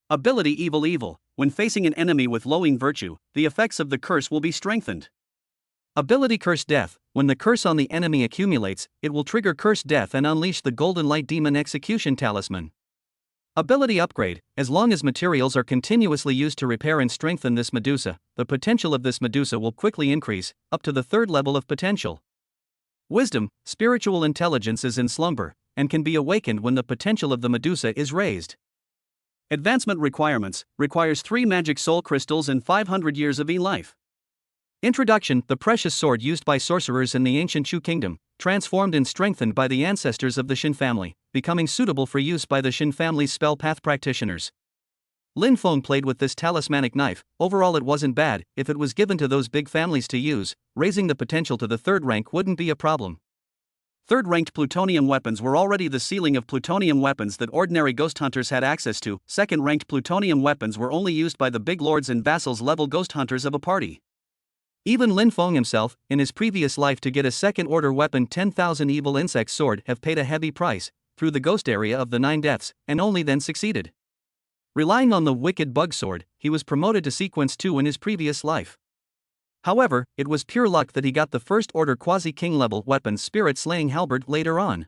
Ability Evil Evil. When facing an enemy with lowing virtue, the effects of the curse will be strengthened. Ability Curse Death. When the curse on the enemy accumulates, it will trigger Curse Death and unleash the Golden Light Demon Execution Talisman. Ability Upgrade. As long as materials are continuously used to repair and strengthen this Medusa, the potential of this Medusa will quickly increase, up to the 3rd level of potential. Wisdom. Spiritual intelligence is in slumber, and can be awakened when the potential of the Medusa is raised. Advancement Requirements. Requires 3 magic soul crystals and 500 years of e-life. Introduction. The precious sword used by sorcerers in the ancient Chu kingdom, transformed and strengthened by the ancestors of the Shin family, becoming suitable for use by the Shin family's spell path practitioners. Lin Feng played with this talismanic knife. Overall it wasn't bad. If it was given to those big families to use, raising the potential to the 3rd rank wouldn't be a problem. 3rd ranked plutonium weapons were already the ceiling of plutonium weapons that ordinary ghost hunters had access to. 2nd ranked plutonium weapons were only used by the big lords and vassals level ghost hunters of a party. Even Lin Feng himself, in his previous life to get a 2nd order weapon 10,000 Evil Insect Sword have paid a heavy price, through the ghost area of the 9 deaths, and only then succeeded. Relying on the Wicked Bug Sword, he was promoted to Sequence 2 in his previous life. However, it was pure luck that he got the 1st order quasi-king level weapon Spirit Slaying Halberd later on.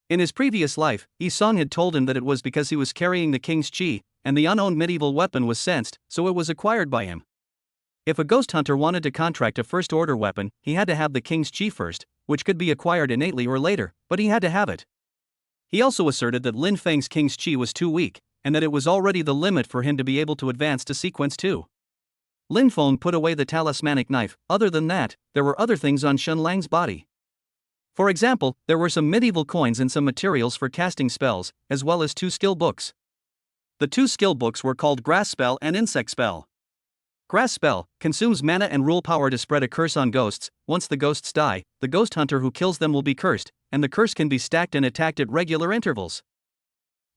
In his previous life, Yi Song had told him that it was because he was carrying the king's chi, and the unowned medieval weapon was sensed, so it was acquired by him. If a ghost hunter wanted to contract a 1st order weapon, he had to have the king's chi first, which could be acquired innately or later, but he had to have it. He also asserted that Lin Feng's king's chi was too weak, and that it was already the limit for him to be able to advance to Sequence 2. Lin Feng put away the talismanic knife. Other than that, there were other things on Shun Lang's body. For example, there were some medieval coins and some materials for casting spells, as well as 2 skill books. The 2 skill books were called Grass Spell and Insect Spell. Grass Spell consumes mana and rule power to spread a curse on ghosts. Once the ghosts die, the ghost hunter who kills them will be cursed, and the curse can be stacked and attacked at regular intervals.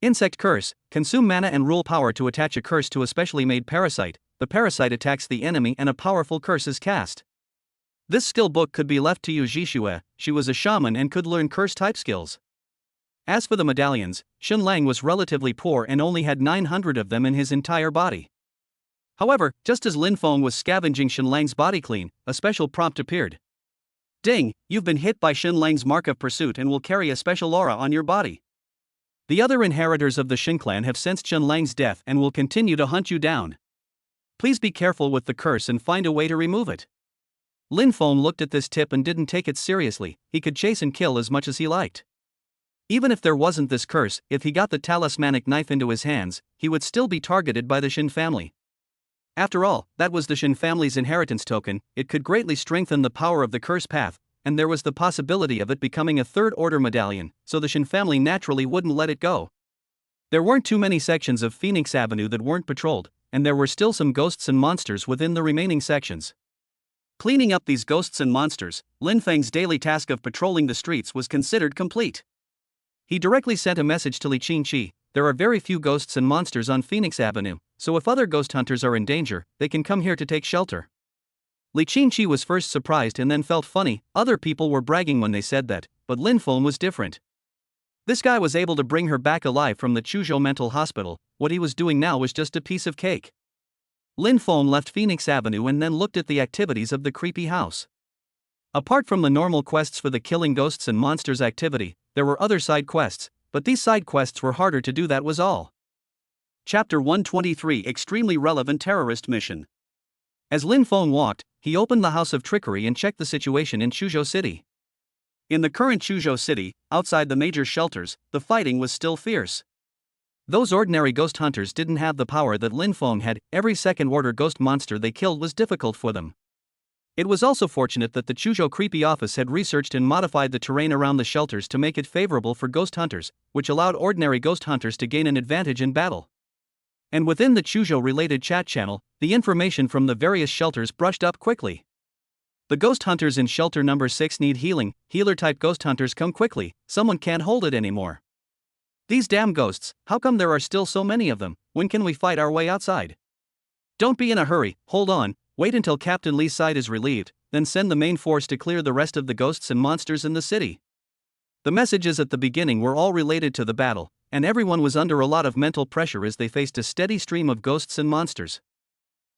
Insect Curse consume mana and rule power to attach a curse to a specially made parasite. The parasite attacks the enemy and a powerful curse is cast. This skill book could be left to Yu Jishue. She was a shaman and could learn curse type skills. As for the medallions, Shun Lang was relatively poor and only had 900 of them in his entire body. However, just as Lin Feng was scavenging Shun Lang's body clean, a special prompt appeared. Ding, you've been hit by Shun Lang's mark of pursuit and will carry a special aura on your body. The other inheritors of the Shin clan have sensed Shun Lang's death and will continue to hunt you down. Please be careful with the curse and find a way to remove it. Lin Feng looked at this tip and didn't take it seriously. He could chase and kill as much as he liked. Even if there wasn't this curse, if he got the talismanic knife into his hands, he would still be targeted by the Shin family. After all, that was the Shin family's inheritance token. It could greatly strengthen the power of the curse path, and there was the possibility of it becoming a 3rd order medallion, so the Shin family naturally wouldn't let it go. There weren't too many sections of Phoenix Avenue that weren't patrolled, and there were still some ghosts and monsters within the remaining sections. Cleaning up these ghosts and monsters, Lin Feng's daily task of patrolling the streets was considered complete. He directly sent a message to Li Qingqi. There are very few ghosts and monsters on Phoenix Avenue, so if other ghost hunters are in danger, they can come here to take shelter. Li Qingqi was first surprised and then felt funny. Other people were bragging when they said that, but Lin Feng was different. This guy was able to bring her back alive from the Chuzhou mental hospital. What he was doing now was just a piece of cake. Lin Feng left Phoenix Avenue and then looked at the activities of the creepy house. Apart from the normal quests for the killing ghosts and monsters activity, there were other side quests, but these side quests were harder to do, that was all. Chapter 123 Extremely Relevant Terrorist Mission. As Lin Feng walked, he opened the House of Trickery and checked the situation in Chuzhou City. In the current Chuzhou City, outside the major shelters, the fighting was still fierce. Those ordinary ghost hunters didn't have the power that Lin Feng had. Every 2nd order ghost monster they killed was difficult for them. It was also fortunate that the Chuzhou Creepy Office had researched and modified the terrain around the shelters to make it favorable for ghost hunters, which allowed ordinary ghost hunters to gain an advantage in battle. And within the Chuzhou-related chat channel, the information from the various shelters brushed up quickly. The ghost hunters in shelter number 6 need healing. Healer-type ghost hunters come quickly, someone can't hold it anymore. These damn ghosts, how come there are still so many of them? When can we fight our way outside? Don't be in a hurry, hold on, wait until Captain Lee's side is relieved, then send the main force to clear the rest of the ghosts and monsters in the city. The messages at the beginning were all related to the battle, and everyone was under a lot of mental pressure as they faced a steady stream of ghosts and monsters.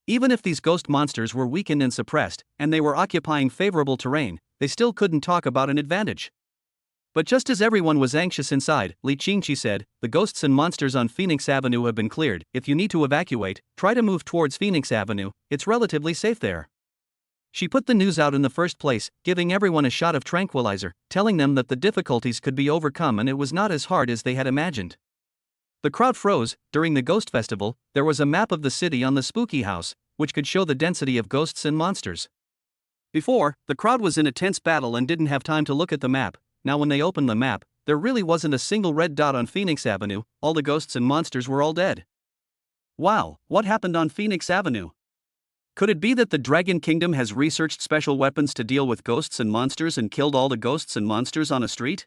Even if these ghost monsters were weakened and suppressed, and they were occupying favorable terrain, they still couldn't talk about an advantage. But just as everyone was anxious inside, Li Qingqi said, "The ghosts and monsters on Phoenix Avenue have been cleared. If you need to evacuate, try to move towards Phoenix Avenue, it's relatively safe there." She put the news out in the first place, giving everyone a shot of tranquilizer, telling them that the difficulties could be overcome and it was not as hard as they had imagined. The crowd froze. During the Ghost Festival, there was a map of the city on the spooky house, which could show the density of ghosts and monsters. Before, the crowd was in a tense battle and didn't have time to look at the map. Now when they opened the map, there really wasn't a single red dot on Phoenix Avenue, all the ghosts and monsters were all dead. Wow, what happened on Phoenix Avenue? Could it be that the Dragon Kingdom has researched special weapons to deal with ghosts and monsters and killed all the ghosts and monsters on a street?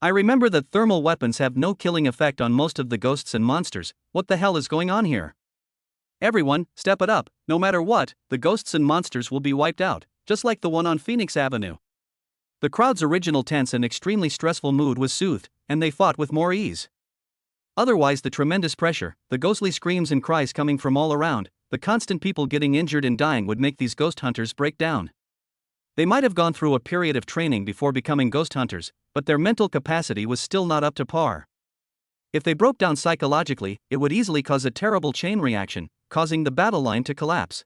I remember that thermal weapons have no killing effect on most of the ghosts and monsters. What the hell is going on here? Everyone, step it up, no matter what, the ghosts and monsters will be wiped out, just like the one on Phoenix Avenue. The crowd's original tense and extremely stressful mood was soothed, and they fought with more ease. Otherwise, the tremendous pressure, the ghostly screams and cries coming from all around, the constant people getting injured and dying would make these ghost hunters break down. They might have gone through a period of training before becoming ghost hunters, but their mental capacity was still not up to par. If they broke down psychologically, it would easily cause a terrible chain reaction, causing the battle line to collapse.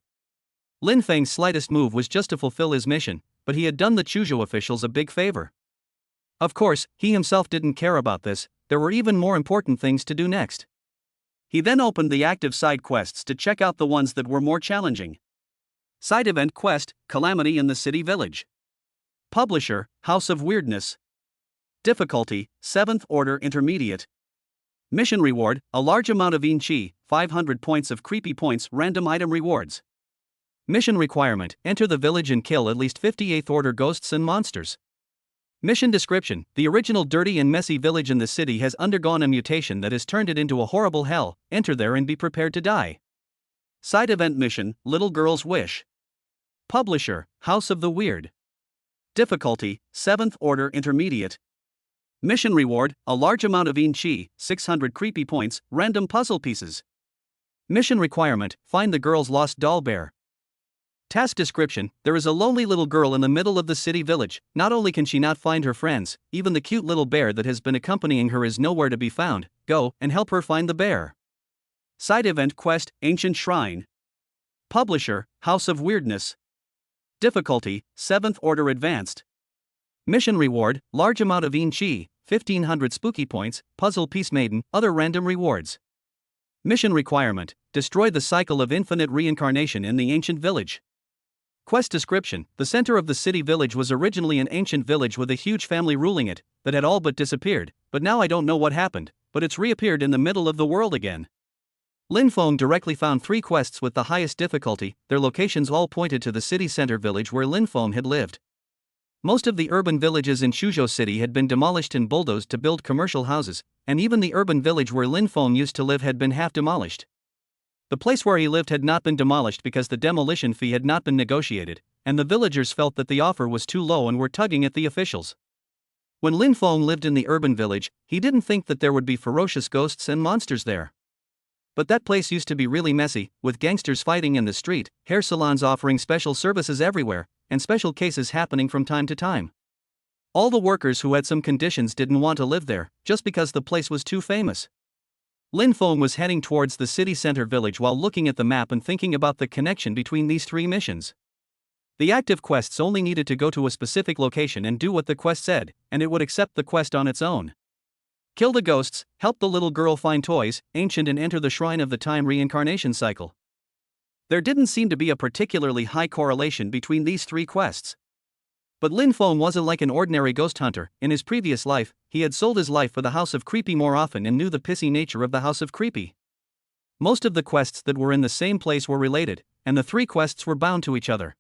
Lin Feng's slightest move was just to fulfill his mission, but he had done the Chuzhou officials a big favor. Of course, he himself didn't care about this, there were even more important things to do next. He then opened the active side quests to check out the ones that were more challenging. Side event quest, Calamity in the City Village. Publisher, House of Weirdness. Difficulty, 7th Order Intermediate. Mission reward, a large amount of Inchi, 500 points of creepy points, random item rewards. Mission requirement, enter the village and kill at least 58th Order ghosts and monsters. Mission description, the original dirty and messy village in the city has undergone a mutation that has turned it into a horrible hell, enter there and be prepared to die. Side event mission, Little Girl's Wish. Publisher, House of the Weird. Difficulty, 7th Order Intermediate. Mission reward, a large amount of Inchi, 600 creepy points, random puzzle pieces. Mission requirement, find the girl's lost doll bear. Task description, there is a lonely little girl in the middle of the city village. Not only can she not find her friends, even the cute little bear that has been accompanying her is nowhere to be found. Go and help her find the bear. Side event quest, Ancient Shrine. Publisher, House of Weirdness. Difficulty, 7th Order Advanced. Mission reward, large amount of Inchi, 1500 spooky points, puzzle piece maiden, other random rewards. Mission requirement, destroy the cycle of infinite reincarnation in the ancient village. Quest description, the center of the city village was originally an ancient village with a huge family ruling it, that had all but disappeared, but now I don't know what happened, but it's reappeared in the middle of the world again. Lin Feng directly found 3 quests with the highest difficulty, their locations all pointed to the city center village where Lin Feng had lived. Most of the urban villages in Chuzhou City had been demolished and bulldozed to build commercial houses, and even the urban village where Lin Feng used to live had been half demolished. The place where he lived had not been demolished because the demolition fee had not been negotiated, and the villagers felt that the offer was too low and were tugging at the officials. When Lin Feng lived in the urban village, he didn't think that there would be ferocious ghosts and monsters there. But that place used to be really messy, with gangsters fighting in the street, hair salons offering special services everywhere, and special cases happening from time to time. All the workers who had some conditions didn't want to live there, just because the place was too famous. Lin Feng was heading towards the city center village while looking at the map and thinking about the connection between these 3 missions. The active quests only needed to go to a specific location and do what the quest said, and it would accept the quest on its own. Kill the ghosts, help the little girl find toys, ancient and enter the shrine of the time reincarnation cycle. There didn't seem to be a particularly high correlation between these 3 quests. But Lin Feng wasn't like an ordinary ghost hunter. In his previous life, he had sold his life for the House of Creepy more often and knew the pissy nature of the House of Creepy. Most of the quests that were in the same place were related, and the 3 quests were bound to each other.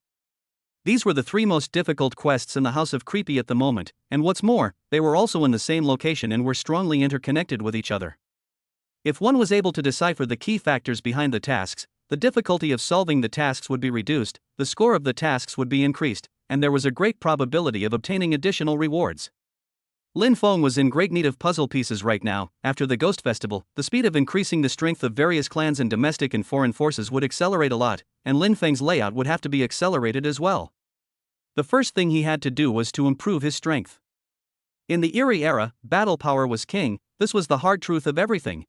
These were the three most difficult quests in the House of Creepy at the moment, and what's more, they were also in the same location and were strongly interconnected with each other. If one was able to decipher the key factors behind the tasks, the difficulty of solving the tasks would be reduced, the score of the tasks would be increased, and there was a great probability of obtaining additional rewards. Lin Feng was in great need of puzzle pieces right now. After the Ghost Festival, the speed of increasing the strength of various clans and domestic and foreign forces would accelerate a lot, and Lin Feng's layout would have to be accelerated as well. The first thing he had to do was to improve his strength. In the Eerie era, battle power was king. This was the hard truth of everything.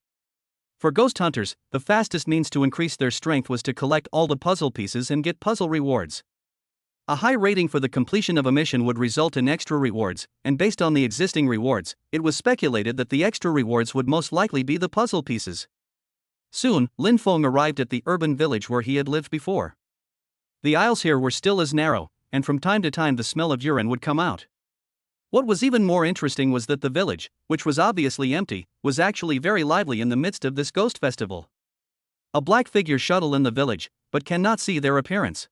For ghost hunters, the fastest means to increase their strength was to collect all the puzzle pieces and get puzzle rewards. A high rating for the completion of a mission would result in extra rewards, and based on the existing rewards, it was speculated that the extra rewards would most likely be the puzzle pieces. Soon, Lin Feng arrived at the urban village where he had lived before. The aisles here were still as narrow, and from time to time the smell of urine would come out. What was even more interesting was that the village, which was obviously empty, was actually very lively in the midst of this ghost festival. A black figure shuttle in the village, but cannot see their appearance.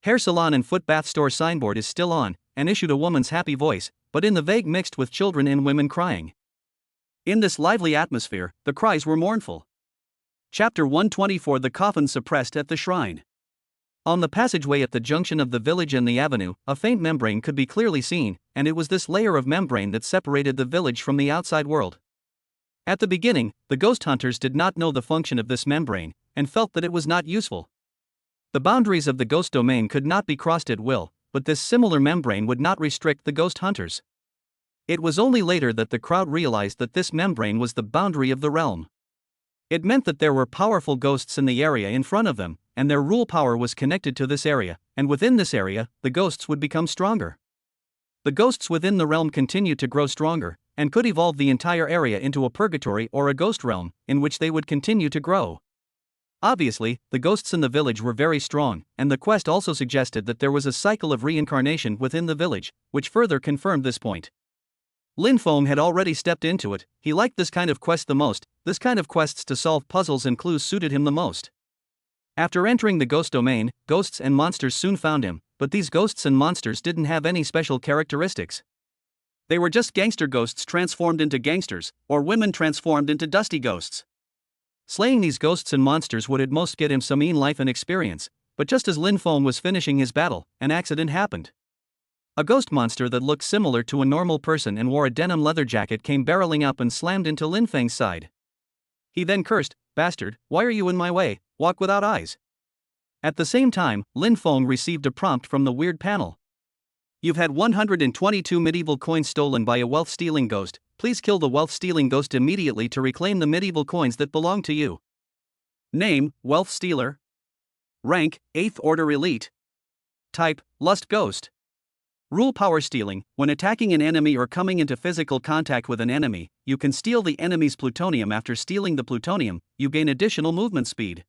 Hair salon and foot bath store signboard is still on, and issued a woman's happy voice, but in the vague mixed with children and women crying. In this lively atmosphere, the cries were mournful. Chapter 124 The Coffin Suppressed at the Shrine. On the passageway at the junction of the village and the avenue, a faint membrane could be clearly seen, and it was this layer of membrane that separated the village from the outside world. At the beginning, the ghost hunters did not know the function of this membrane, and felt that it was not useful. The boundaries of the ghost domain could not be crossed at will, but this similar membrane would not restrict the ghost hunters. It was only later that the crowd realized that this membrane was the boundary of the realm. It meant that there were powerful ghosts in the area in front of them, and their rule power was connected to this area, and within this area, the ghosts would become stronger. The ghosts within the realm continued to grow stronger, and could evolve the entire area into a purgatory or a ghost realm, in which they would continue to grow. Obviously, the ghosts in the village were very strong, and the quest also suggested that there was a cycle of reincarnation within the village, which further confirmed this point. Lin Feng had already stepped into it. He liked this kind of quest the most. This kind of quests to solve puzzles and clues suited him the most. After entering the ghost domain, ghosts and monsters soon found him, but these ghosts and monsters didn't have any special characteristics. They were just gangster ghosts transformed into gangsters, or women transformed into dusty ghosts. Slaying these ghosts and monsters would at most get him some life and experience, but just as Lin Feng was finishing his battle, an accident happened. A ghost monster that looked similar to a normal person and wore a denim leather jacket came barreling up and slammed into Lin Feng's side. He then cursed, "Bastard, why are you in my way? Walk without eyes." At the same time, Lin Feng received a prompt from the weird panel. "You've had 122 medieval coins stolen by a wealth-stealing ghost. Please kill the wealth-stealing ghost immediately to reclaim the medieval coins that belong to you." Name, Wealth Stealer. Rank, 8th Order Elite. Type, Lust Ghost. Rule Power Stealing. When attacking an enemy or coming into physical contact with an enemy, you can steal the enemy's plutonium. After stealing the plutonium, you gain additional movement speed.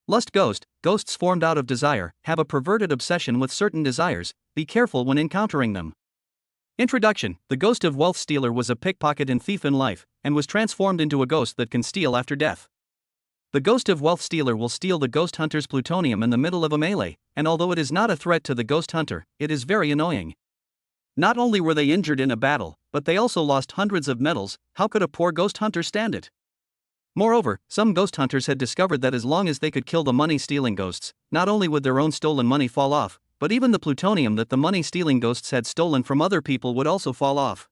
Lust Ghost. Ghosts formed out of desire have a perverted obsession with certain desires. Be careful when encountering them. Introduction. The ghost of Wealth Stealer was a pickpocket and thief in life, and was transformed into a ghost that can steal after death. The ghost of Wealth Stealer will steal the ghost hunter's plutonium in the middle of a melee, and although it is not a threat to the ghost hunter, it is very annoying. Not only were they injured in a battle, but they also lost hundreds of medals. How could a poor ghost hunter stand it? Moreover, some ghost hunters had discovered that as long as they could kill the money-stealing ghosts, not only would their own stolen money fall off, but even the plutonium that the money-stealing ghosts had stolen from other people would also fall off.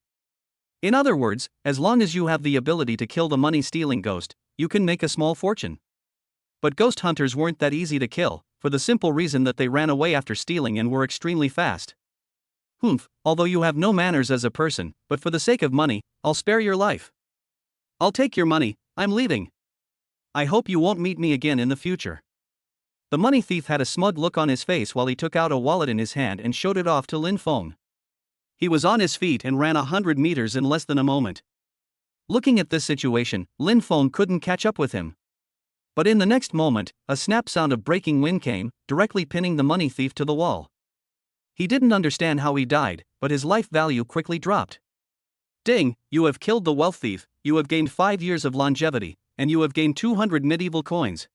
In other words, as long as you have the ability to kill the money-stealing ghost, you can make a small fortune. But ghost hunters weren't that easy to kill, for the simple reason that they ran away after stealing and were extremely fast. Humph, although you have no manners as a person, but for the sake of money, I'll spare your life. I'll take your money, I'm leaving. I hope you won't meet me again in the future. The money thief had a smug look on his face while he took out a wallet in his hand and showed it off to Lin Feng. He was on his feet and ran 100 meters in less than a moment. Looking at this situation, Lin Feng couldn't catch up with him. But in the next moment, a snap sound of breaking wind came, directly pinning the money thief to the wall. He didn't understand how he died, but his life value quickly dropped. Ding, you have killed the wealth thief, you have gained 5 years of longevity, and you have gained 200 medieval coins.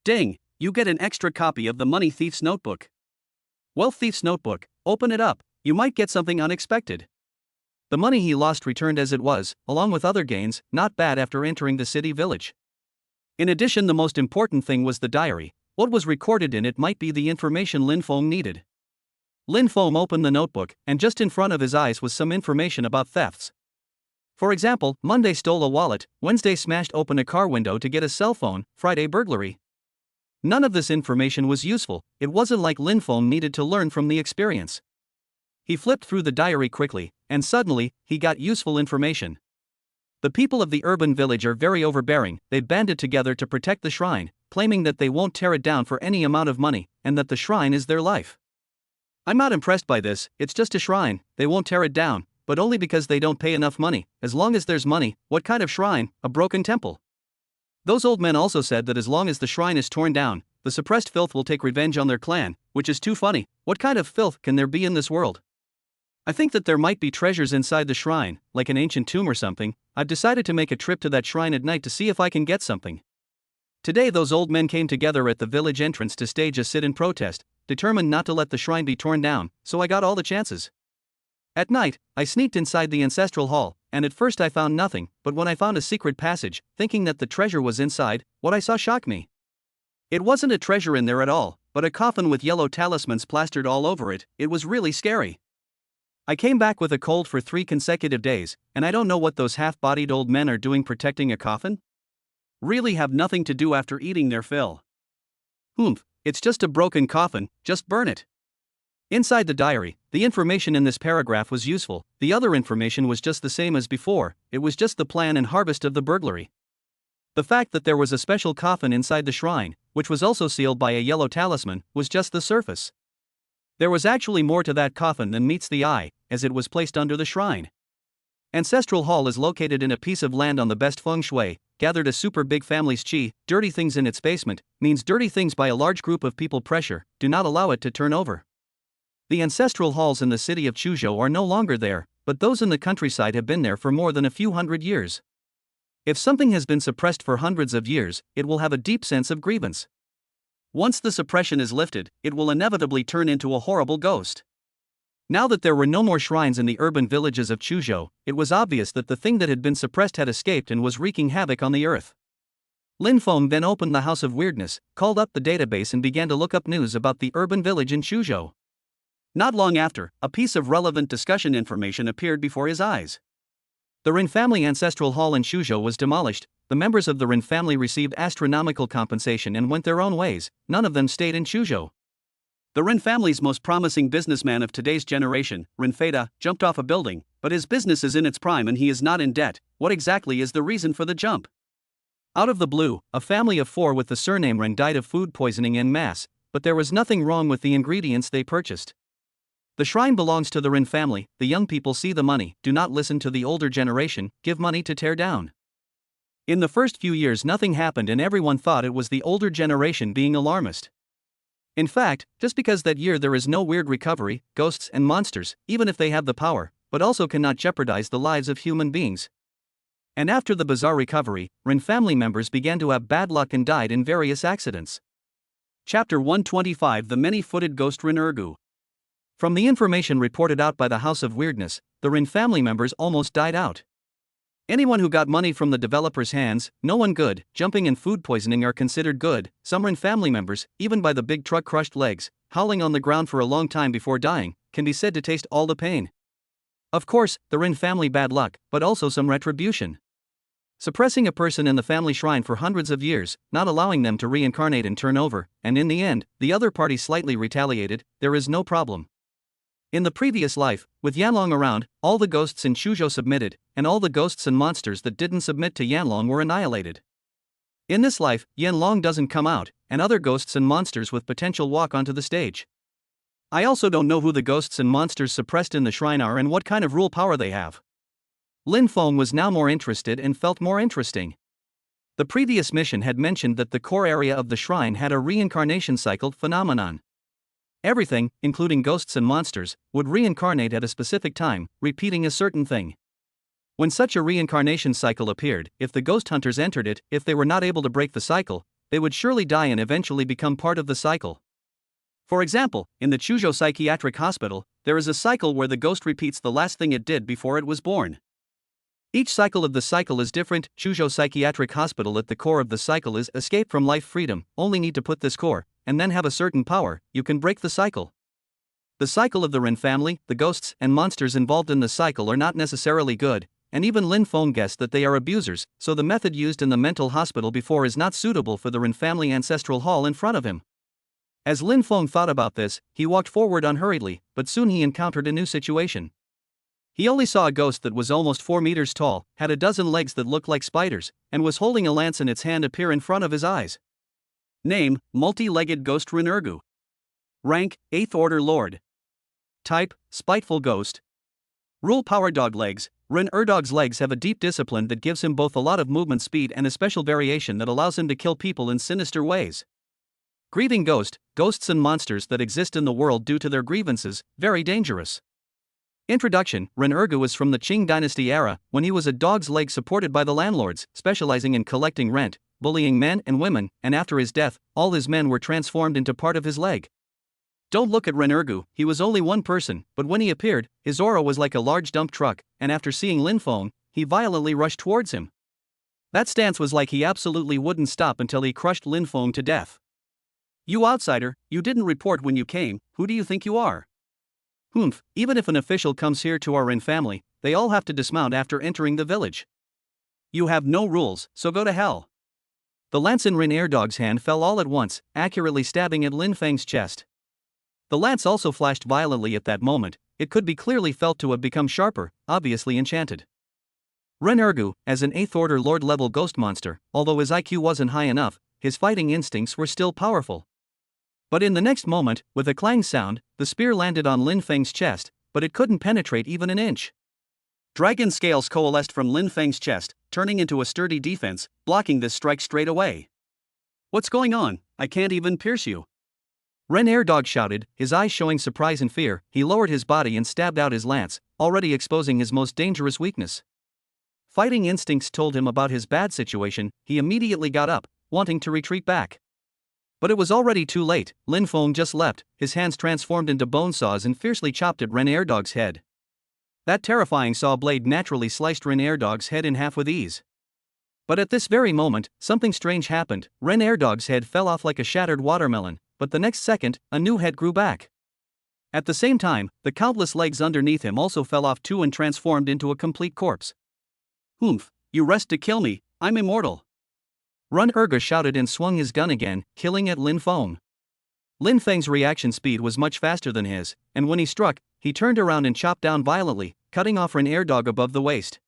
Ding, you get an extra copy of the money thief's notebook. Wealth Thief's notebook, open it up, you might get something unexpected. The money he lost returned as it was, along with other gains, not bad after entering the city village. In addition, the most important thing was the diary. What was recorded in it might be the information Lin Feng needed. Lin Feng opened the notebook, and just in front of his eyes was some information about thefts. For example, Monday stole a wallet, Wednesday smashed open a car window to get a cell phone, Friday burglary. None of this information was useful. It wasn't like Lin Feng needed to learn from the experience. He flipped through the diary quickly, and suddenly, he got useful information. The people of the urban village are very overbearing. They banded together to protect the shrine, claiming that they won't tear it down for any amount of money, and that the shrine is their life. I'm not impressed by this. It's just a shrine, they won't tear it down, but only because they don't pay enough money. As long as there's money, what kind of shrine? A broken temple. Those old men also said that as long as the shrine is torn down, the suppressed filth will take revenge on their clan, which is too funny. What kind of filth can there be in this world? I think that there might be treasures inside the shrine, like an ancient tomb or something. I've decided to make a trip to that shrine at night to see if I can get something. Today those old men came together at the village entrance to stage a sit-in protest, determined not to let the shrine be torn down, so I got all the chances. At night, I sneaked inside the ancestral hall, and at first I found nothing, but when I found a secret passage, thinking that the treasure was inside, what I saw shocked me. It wasn't a treasure in there at all, but a coffin with yellow talismans plastered all over it. It was really scary. I came back with a cold for 3 consecutive days, and I don't know what those half-bodied old men are doing protecting a coffin? Really have nothing to do after eating their fill. It's just a broken coffin, just burn it. Inside the diary, the information in this paragraph was useful. The other information was just the same as before. It was just the plan and harvest of the burglary. The fact that there was a special coffin inside the shrine, which was also sealed by a yellow talisman, was just the surface. There was actually more to that coffin than meets the eye, as it was placed under the shrine. Ancestral Hall is located in a piece of land on the best feng shui, gathered a super big family's chi. Dirty things in its basement means dirty things by a large group of people. Pressure, do not allow it to turn over. The ancestral halls in the city of Chuzhou are no longer there, but those in the countryside have been there for more than a few hundred years. If something has been suppressed for hundreds of years, it will have a deep sense of grievance. Once the suppression is lifted, it will inevitably turn into a horrible ghost. Now that there were no more shrines in the urban villages of Chuzhou, it was obvious that the thing that had been suppressed had escaped and was wreaking havoc on the earth. Lin Feng then opened the House of Weirdness, called up the database and began to look up news about the urban village in Chuzhou. Not long after, a piece of relevant discussion information appeared before his eyes. The Rin family ancestral hall in Chuzhou was demolished. The members of the Rin family received astronomical compensation and went their own ways. None of them stayed in Chuzhou. The Rin family's most promising businessman of today's generation, Rin Feda, jumped off a building, but his business is in its prime and he is not in debt. What exactly is the reason for the jump? Out of the blue, a family of 4 with the surname Rin died of food poisoning en masse, but there was nothing wrong with the ingredients they purchased. The shrine belongs to the Rin family. The young people see the money, do not listen to the older generation, give money to tear down. In the first few years nothing happened and everyone thought it was the older generation being alarmist. In fact, just because that year there is no weird recovery, ghosts and monsters, even if they have the power, but also cannot jeopardize the lives of human beings. And after the bizarre recovery, Rin family members began to have bad luck and died in various accidents. Chapter 125: The Many-Footed Ghost Rin Ergu. From the information reported out by the House of Weirdness, the Rin family members almost died out. Anyone who got money from the developer's hands, no one good. Jumping and food poisoning are considered good. Some Rin family members, even by the big truck crushed legs, howling on the ground for a long time before dying, can be said to taste all the pain. Of course, the Rin family bad luck, but also some retribution. Suppressing a person in the family shrine for hundreds of years, not allowing them to reincarnate and turn over, and in the end, the other party slightly retaliated, there is no problem. In the previous life, with Yanlong around, all the ghosts in Chuzhou submitted, and all the ghosts and monsters that didn't submit to Yanlong were annihilated. In this life, Yanlong doesn't come out, and other ghosts and monsters with potential walk onto the stage. I also don't know who the ghosts and monsters suppressed in the shrine are and what kind of rule power they have. Lin Feng was now more interested and felt more interesting. The previous mission had mentioned that the core area of the shrine had a reincarnation cycle phenomenon. Everything, including ghosts and monsters, would reincarnate at a specific time, repeating a certain thing. When such a reincarnation cycle appeared, if the ghost hunters entered it, if they were not able to break the cycle, they would surely die and eventually become part of the cycle. For example, in the Chuzhou Psychiatric Hospital, there is a cycle where the ghost repeats the last thing it did before it was born. Each cycle of the cycle is different. Chuzhou Psychiatric Hospital, at the core of the cycle is escape from life, freedom. Only need to put this core, and then have a certain power, you can break the cycle. The cycle of the Ren family, the ghosts and monsters involved in the cycle are not necessarily good, and even Lin Feng guessed that they are abusers, so the method used in the mental hospital before is not suitable for the Ren family ancestral hall in front of him. As Lin Feng thought about this, he walked forward unhurriedly, but soon he encountered a new situation. He only saw a ghost that was almost 4 meters tall, had a dozen legs that looked like spiders, and was holding a lance in its hand appear in front of his eyes. Name, multi-legged ghost Ren. Rank, 8th Order Lord. Type, spiteful ghost. Rule: power dog legs. Ren Dog's legs have a deep discipline that gives him both a lot of movement speed and a special variation that allows him to kill people in sinister ways. Grieving ghost, ghosts and monsters that exist in the world due to their grievances, very dangerous. Introduction: Ren was from the Qing dynasty era, when he was a dog's leg supported by the landlords, specializing in collecting rent, bullying men and women, and after his death, all his men were transformed into part of his leg. Don't look at Ren, he was only one person, but when he appeared, his aura was like a large dump truck, and after seeing Lin Feng, he violently rushed towards him. That stance was like he absolutely wouldn't stop until he crushed Lin Feng to death. You outsider, you didn't report when you came, who do you think you are? Humph, even if an official comes here to our Ren family, they all have to dismount after entering the village. You have no rules, so go to hell. The lance in Ren Dog's hand fell all at once, accurately stabbing at Lin Feng's chest. The lance also flashed violently at that moment, it could be clearly felt to have become sharper, obviously enchanted. Ren, as an 8th Order Lord level ghost monster, although his IQ wasn't high enough, his fighting instincts were still powerful. But in the next moment, with a clang sound, the spear landed on Lin Feng's chest, but it couldn't penetrate even an inch. Dragon scales coalesced from Lin Feng's chest, turning into a sturdy defense, blocking this strike straight away. What's going on? I can't even pierce you. Ren Dog shouted, his eyes showing surprise and fear. He lowered his body and stabbed out his lance, already exposing his most dangerous weakness. Fighting instincts told him about his bad situation. He immediately got up, wanting to retreat back. But it was already too late. Lin Feng just leapt, his hands transformed into bone saws and fiercely chopped at Ren Dog's head. That terrifying saw blade naturally sliced Ren Dog's head in half with ease. But at this very moment, something strange happened. Ren Dog's head fell off like a shattered watermelon, but the next second, a new head grew back. At the same time, the countless legs underneath him also fell off too and transformed into a complete corpse. Humph, you rest to kill me, I'm immortal. Ren shouted and swung his gun again, killing at Lin Feng. Lin Feng's reaction speed was much faster than his, and when he struck, he turned around and chopped down violently, cutting off Ren Dog above the waist.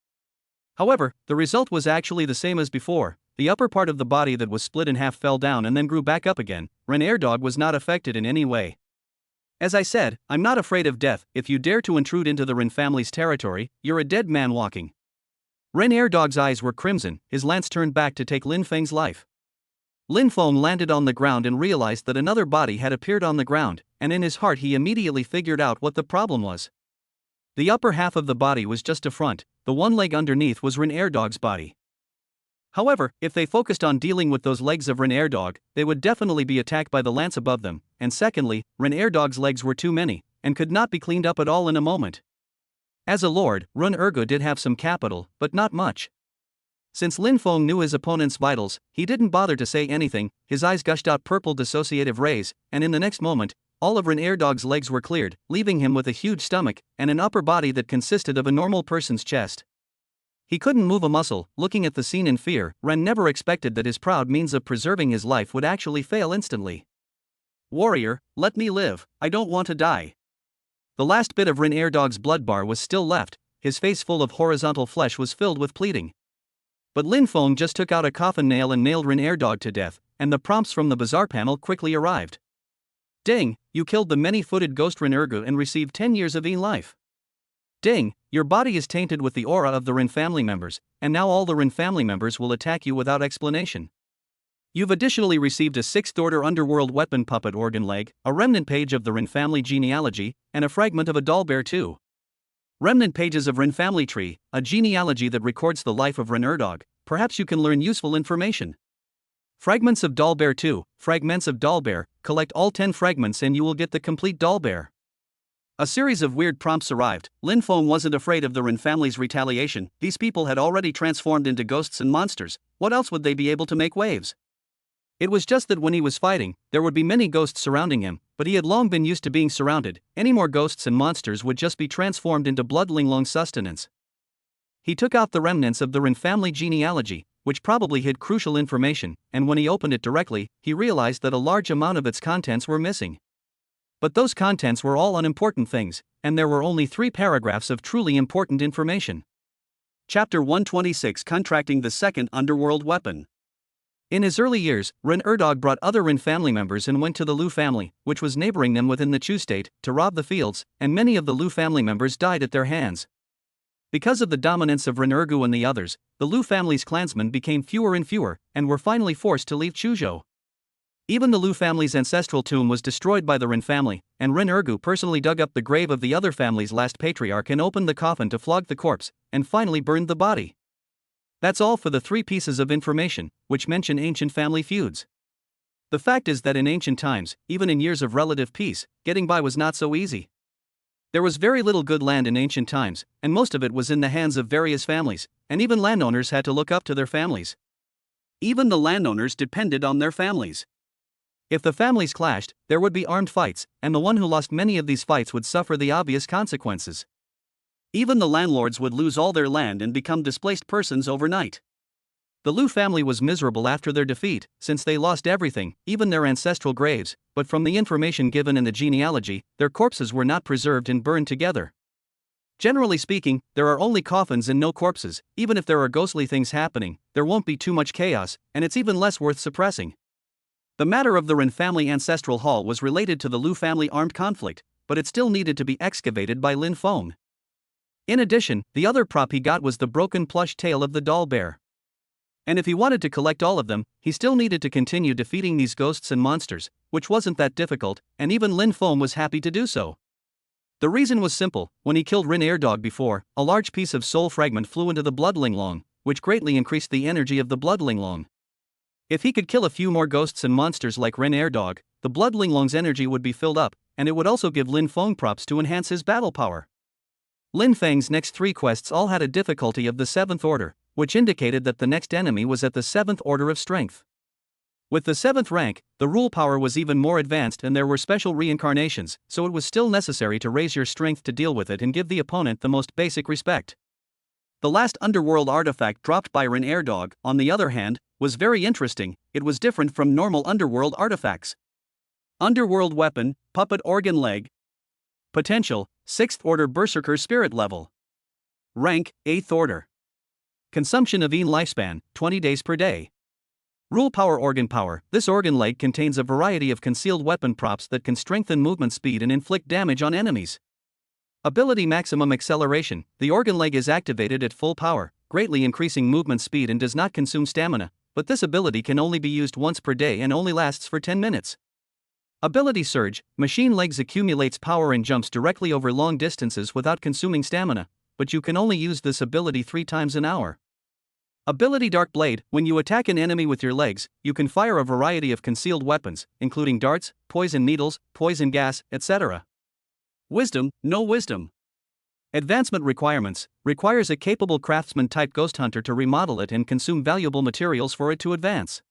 However, the result was actually the same as before. The upper part of the body that was split in half fell down and then grew back up again. Ren Dog was not affected in any way. As I said, I'm not afraid of death. If you dare to intrude into the Ren family's territory, you're a dead man walking. Ren Dog's eyes were crimson, his lance turned back to take Lin Feng's life. Lin Feng landed on the ground and realized that another body had appeared on the ground, and in his heart he immediately figured out what the problem was. The upper half of the body was just a front, the one leg underneath was Ren Dog's body. However, if they focused on dealing with those legs of Ren Dog, they would definitely be attacked by the lance above them, and secondly, Ren Dog's legs were too many, and could not be cleaned up at all in a moment. As a lord, Ren did have some capital, but not much. Since Lin Feng knew his opponent's vitals, he didn't bother to say anything, his eyes gushed out purple dissociative rays, and in the next moment, all of Ren Dog's legs were cleared, leaving him with a huge stomach, and an upper body that consisted of a normal person's chest. He couldn't move a muscle. Looking at the scene in fear, Ren never expected that his proud means of preserving his life would actually fail instantly. Warrior, let me live, I don't want to die. The last bit of Ren Dog's blood bar was still left, his face full of horizontal flesh was filled with pleading. But Lin Feng just took out a coffin nail and nailed Ren Dog to death, and the prompts from the bazaar panel quickly arrived. Ding, you killed the many-footed ghost Ren and received 10 years of life. Ding, your body is tainted with the aura of the Ren family members, and now all the Ren family members will attack you without explanation. You've additionally received a 6th Order Underworld Weapon Puppet Organ Leg, a remnant page of the Ren family genealogy, and a fragment of a doll bear too. Remnant pages of Ren family tree, a genealogy that records the life of Ren Dog. Perhaps you can learn useful information. Fragments of doll bear 2, fragments of doll bear, collect all 10 fragments and you will get the complete doll bear. A series of weird prompts arrived. Lin Feng wasn't afraid of the Ren family's retaliation. These people had already transformed into ghosts and monsters. What else would they be able to make waves? It was just that when he was fighting, there would be many ghosts surrounding him, but he had long been used to being surrounded. Any more ghosts and monsters would just be transformed into bloodling sustenance. He took out the remnants of the Ren family genealogy, which probably hid crucial information, and when he opened it directly, he realized that a large amount of its contents were missing. But those contents were all unimportant things, and there were only 3 paragraphs of truly important information. Chapter 126, Contracting the Second Underworld Weapon. In his early years, Ren Erdog brought other Ren family members and went to the Lu family, which was neighboring them within the Chu state, to rob the fields, and many of the Lu family members died at their hands. Because of the dominance of Ren Ergu and the others, the Lu family's clansmen became fewer and fewer, and were finally forced to leave Chuzhou. Even the Lu family's ancestral tomb was destroyed by the Ren family, and Ren Ergu personally dug up the grave of the other family's last patriarch and opened the coffin to flog the corpse, and finally burned the body. That's all for the 3 pieces of information, which mention ancient family feuds. The fact is that in ancient times, even in years of relative peace, getting by was not so easy. There was very little good land in ancient times, and most of it was in the hands of various families, and even landowners had to look up to their families. Even the landowners depended on their families. If the families clashed, there would be armed fights, and the one who lost many of these fights would suffer the obvious consequences. Even the landlords would lose all their land and become displaced persons overnight. The Lu family was miserable after their defeat, since they lost everything, even their ancestral graves, but from the information given in the genealogy, their corpses were not preserved and burned together. Generally speaking, there are only coffins and no corpses. Even if there are ghostly things happening, there won't be too much chaos, and it's even less worth suppressing. The matter of the Ren family ancestral hall was related to the Lu family armed conflict, but it still needed to be excavated by Lin Feng. In addition, the other prop he got was the broken plush tail of the doll bear. And if he wanted to collect all of them, he still needed to continue defeating these ghosts and monsters, which wasn't that difficult, and even Lin Feng was happy to do so. The reason was simple: when he killed Ren Erdog before, a large piece of soul fragment flew into the bloodling, which greatly increased the energy of the bloodling. If he could kill a few more ghosts and monsters like Ren Erdog, the bloodling's energy would be filled up, and it would also give Lin Feng props to enhance his battle power. Lin Feng's next 3 quests all had a difficulty of the 7th order, which indicated that the next enemy was at the 7th order of strength. With the 7th rank, the rule power was even more advanced and there were special reincarnations, so it was still necessary to raise your strength to deal with it and give the opponent the most basic respect. The last underworld artifact dropped by Ren Erdog, on the other hand, was very interesting. It was different from normal underworld artifacts. Underworld weapon, puppet organ leg. Potential, 6th order berserker spirit level. Rank, 8th order. Consumption of lifespan, 20 days per day. Rule power organ power. This organ leg contains a variety of concealed weapon props that can strengthen movement speed and inflict damage on enemies. Ability maximum acceleration. The organ leg is activated at full power, greatly increasing movement speed and does not consume stamina, but this ability can only be used once per day and only lasts for 10 minutes. Ability surge. Machine legs accumulates power and jumps directly over long distances without consuming stamina, but you can only use this ability 3 times an hour. Ability dark blade. When you attack an enemy with your legs, you can fire a variety of concealed weapons, including darts, poison needles, poison gas, etc. Wisdom, no wisdom. Advancement requirements. Requires a capable craftsman-type ghost hunter to remodel it and consume valuable materials for it to advance.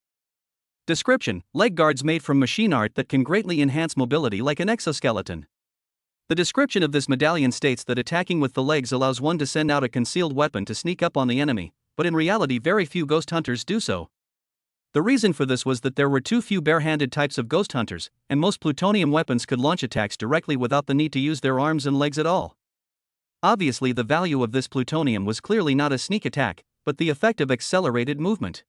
Description: leg guards made from machine art that can greatly enhance mobility like an exoskeleton. The description of this medallion states that attacking with the legs allows one to send out a concealed weapon to sneak up on the enemy, but in reality very few ghost hunters do so. The reason for this was that there were too few bare-handed types of ghost hunters, and most plutonium weapons could launch attacks directly without the need to use their arms and legs at all. Obviously the value of this plutonium was clearly not a sneak attack, but the effect of accelerated movement.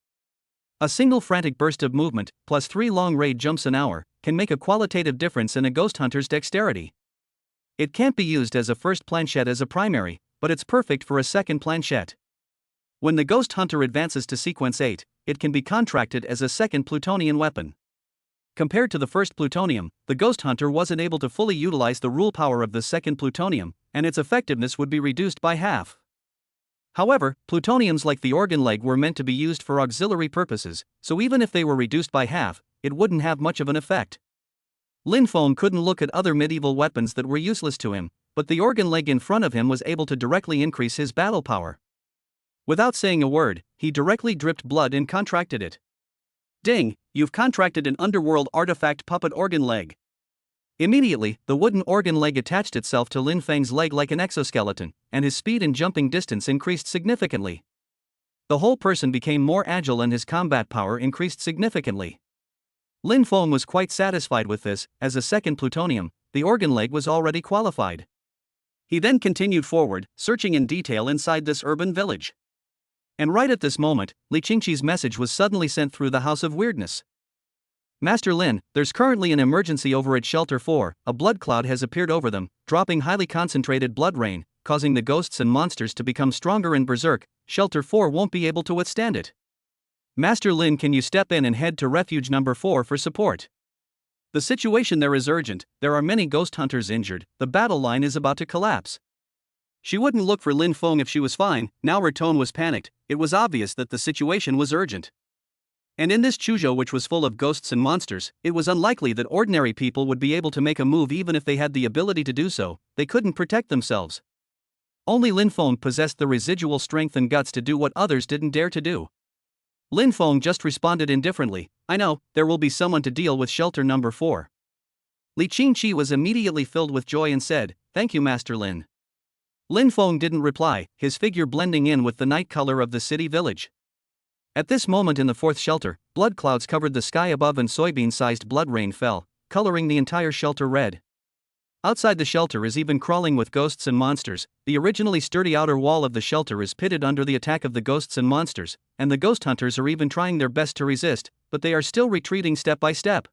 A single frantic burst of movement, plus 3 long raid jumps an hour, can make a qualitative difference in a ghost hunter's dexterity. It can't be used as a first planchette as a primary, but it's perfect for a second planchette. When the ghost hunter advances to sequence 8, it can be contracted as a second plutonian weapon. Compared to the first plutonium, the ghost hunter wasn't able to fully utilize the rule power of the second plutonium, and its effectiveness would be reduced by half. However, plutoniums like the organ leg were meant to be used for auxiliary purposes, so even if they were reduced by half, it wouldn't have much of an effect. Lin Feng couldn't look at other medieval weapons that were useless to him, but the organ leg in front of him was able to directly increase his battle power. Without saying a word, he directly dripped blood and contracted it. Ding, you've contracted an underworld artifact puppet organ leg. Immediately, the wooden organ leg attached itself to Lin Feng's leg like an exoskeleton, and his speed and jumping distance increased significantly. The whole person became more agile and his combat power increased significantly. Lin Feng was quite satisfied with this, as a second plutonium, the organ leg was already qualified. He then continued forward, searching in detail inside this urban village. And right at this moment, Li Qingqi's message was suddenly sent through the House of Weirdness. Master Lin, there's currently an emergency over at Shelter 4, a blood cloud has appeared over them, dropping highly concentrated blood rain, causing the ghosts and monsters to become stronger in berserk. Shelter 4 won't be able to withstand it. Master Lin, can you step in and head to refuge number 4 for support? The situation there is urgent, there are many ghost hunters injured, the battle line is about to collapse. She wouldn't look for Lin Feng if she was fine, now her tone was panicked, it was obvious that the situation was urgent. And in this Chuzhou which was full of ghosts and monsters, it was unlikely that ordinary people would be able to make a move even if they had the ability to do so, they couldn't protect themselves. Only Lin Feng possessed the residual strength and guts to do what others didn't dare to do. Lin Feng just responded indifferently, I know, there will be someone to deal with shelter number 4. Li Qingqi was immediately filled with joy and said, thank you Master Lin. Lin Feng didn't reply, his figure blending in with the night color of the city village. At this moment in the 4th shelter, blood clouds covered the sky above and soybean-sized blood rain fell, coloring the entire shelter red. Outside the shelter is even crawling with ghosts and monsters, the originally sturdy outer wall of the shelter is pitted under the attack of the ghosts and monsters, and the ghost hunters are even trying their best to resist, but they are still retreating step by step.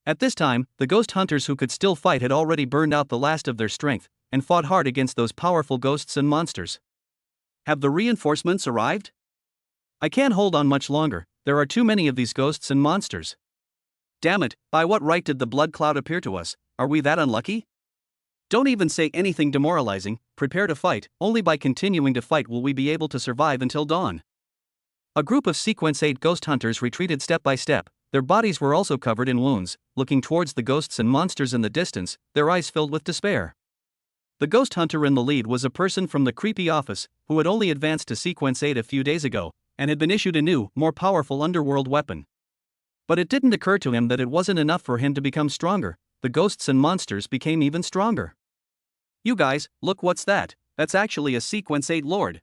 At this time, the ghost hunters who could still fight had already burned out the last of their strength, and fought hard against those powerful ghosts and monsters. Have the reinforcements arrived? I can't hold on much longer, there are too many of these ghosts and monsters. Damn it, by what right did the blood cloud appear to us, are we that unlucky? Don't even say anything demoralizing, prepare to fight, only by continuing to fight will we be able to survive until dawn. A group of Sequence 8 ghost hunters retreated step by step, their bodies were also covered in wounds, looking towards the ghosts and monsters in the distance, their eyes filled with despair. The ghost hunter in the lead was a person from the creepy office, who had only advanced to Sequence 8 a few days ago, and had been issued a new, more powerful underworld weapon. But it didn't occur to him that it wasn't enough for him to become stronger, the ghosts and monsters became even stronger. You guys, look what's that, that's actually a Sequence 8 lord.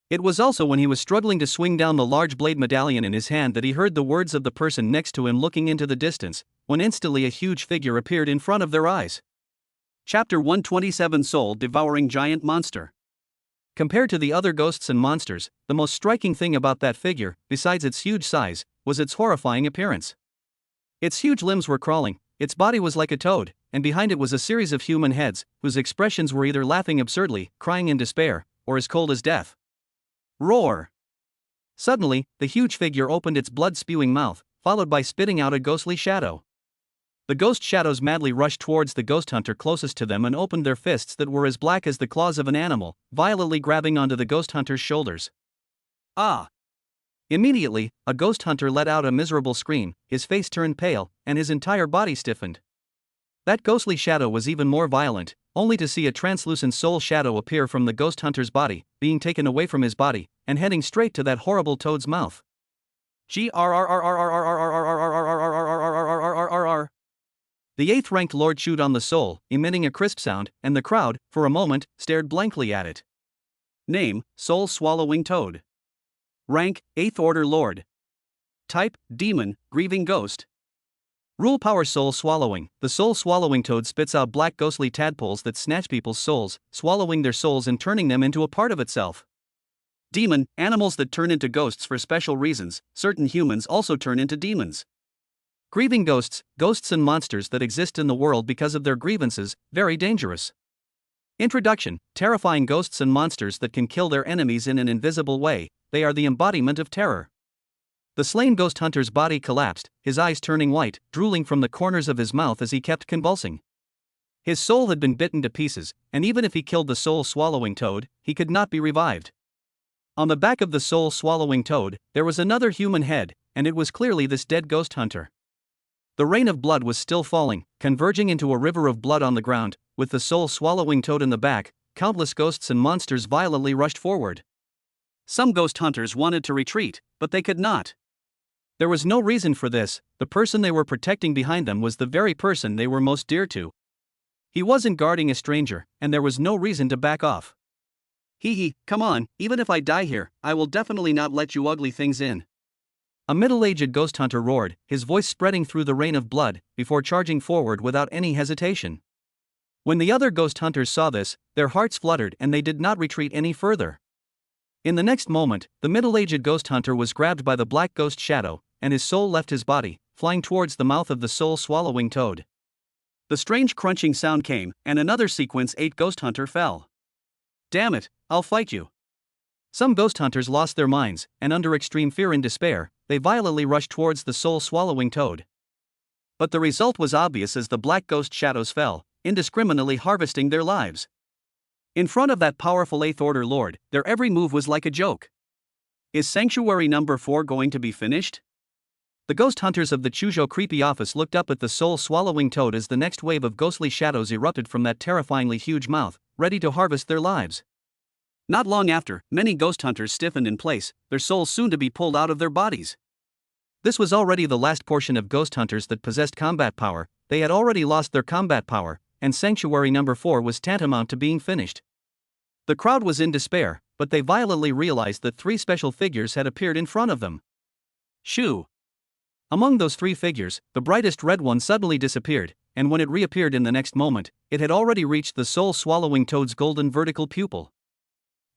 It was also when he was struggling to swing down the large blade medallion in his hand that he heard the words of the person next to him looking into the distance, when instantly a huge figure appeared in front of their eyes. Chapter 127 Soul Devouring Giant Monster. Compared to the other ghosts and monsters, the most striking thing about that figure, besides its huge size, was its horrifying appearance. Its huge limbs were crawling, its body was like a toad, and behind it was a series of human heads, whose expressions were either laughing absurdly, crying in despair, or as cold as death. Roar! Suddenly, the huge figure opened its blood-spewing mouth, followed by spitting out a ghostly shadow. The ghost shadows madly rushed towards the ghost hunter closest to them and opened their fists that were as black as the claws of an animal, violently grabbing onto the ghost hunter's shoulders. Ah! Immediately, a ghost hunter let out a miserable scream, his face turned pale, and his entire body stiffened. That ghostly shadow was even more violent, only to see a translucent soul shadow appear from the ghost hunter's body, being taken away from his body, and heading straight to that horrible toad's mouth. The 8th-ranked lord chewed on the soul, emitting a crisp sound, and the crowd, for a moment, stared blankly at it. Name, Soul-Swallowing Toad. Rank, 8th Order Lord. Type, Demon, Grieving Ghost. Rule power soul swallowing. The soul swallowing toad spits out black ghostly tadpoles that snatch people's souls, swallowing their souls and turning them into a part of itself. Demon, animals that turn into ghosts for special reasons, certain humans also turn into demons. Grieving ghosts, ghosts and monsters that exist in the world because of their grievances, very dangerous. Introduction, terrifying ghosts and monsters that can kill their enemies in an invisible way, they are the embodiment of terror. The slain ghost hunter's body collapsed, his eyes turning white, drooling from the corners of his mouth as he kept convulsing. His soul had been bitten to pieces, and even if he killed the soul-swallowing toad, he could not be revived. On the back of the soul-swallowing toad, there was another human head, and it was clearly this dead ghost hunter. The rain of blood was still falling, converging into a river of blood on the ground. With the soul-swallowing toad in the back, countless ghosts and monsters violently rushed forward. Some ghost hunters wanted to retreat, but they could not. There was no reason for this. The person they were protecting behind them was the very person they were most dear to. He wasn't guarding a stranger, and there was no reason to back off. Hee, come on, even if I die here, I will definitely not let you ugly things in. A middle-aged ghost hunter roared, his voice spreading through the rain of blood, before charging forward without any hesitation. When the other ghost hunters saw this, their hearts fluttered and they did not retreat any further. In the next moment, the middle-aged ghost hunter was grabbed by the black ghost shadow, and his soul left his body, flying towards the mouth of the soul-swallowing toad. The strange crunching sound came, and another sequence 8 ghost hunter fell. Damn it, I'll fight you. Some ghost hunters lost their minds, and under extreme fear and despair, they violently rushed towards the soul-swallowing toad. But the result was obvious as the black ghost shadows fell, indiscriminately harvesting their lives. In front of that powerful 8th Order Lord, their every move was like a joke. Is Sanctuary number 4 going to be finished? The ghost hunters of the Chujo creepy office looked up at the soul-swallowing toad as the next wave of ghostly shadows erupted from that terrifyingly huge mouth, ready to harvest their lives. Not long after, many ghost hunters stiffened in place, their souls soon to be pulled out of their bodies. This was already the last portion of ghost hunters that possessed combat power. They had already lost their combat power, and Sanctuary number 4 was tantamount to being finished. The crowd was in despair, but they violently realized that 3 special figures had appeared in front of them. Shoo! Among those 3 figures, the brightest red one suddenly disappeared, and when it reappeared in the next moment, it had already reached the soul-swallowing toad's golden vertical pupil.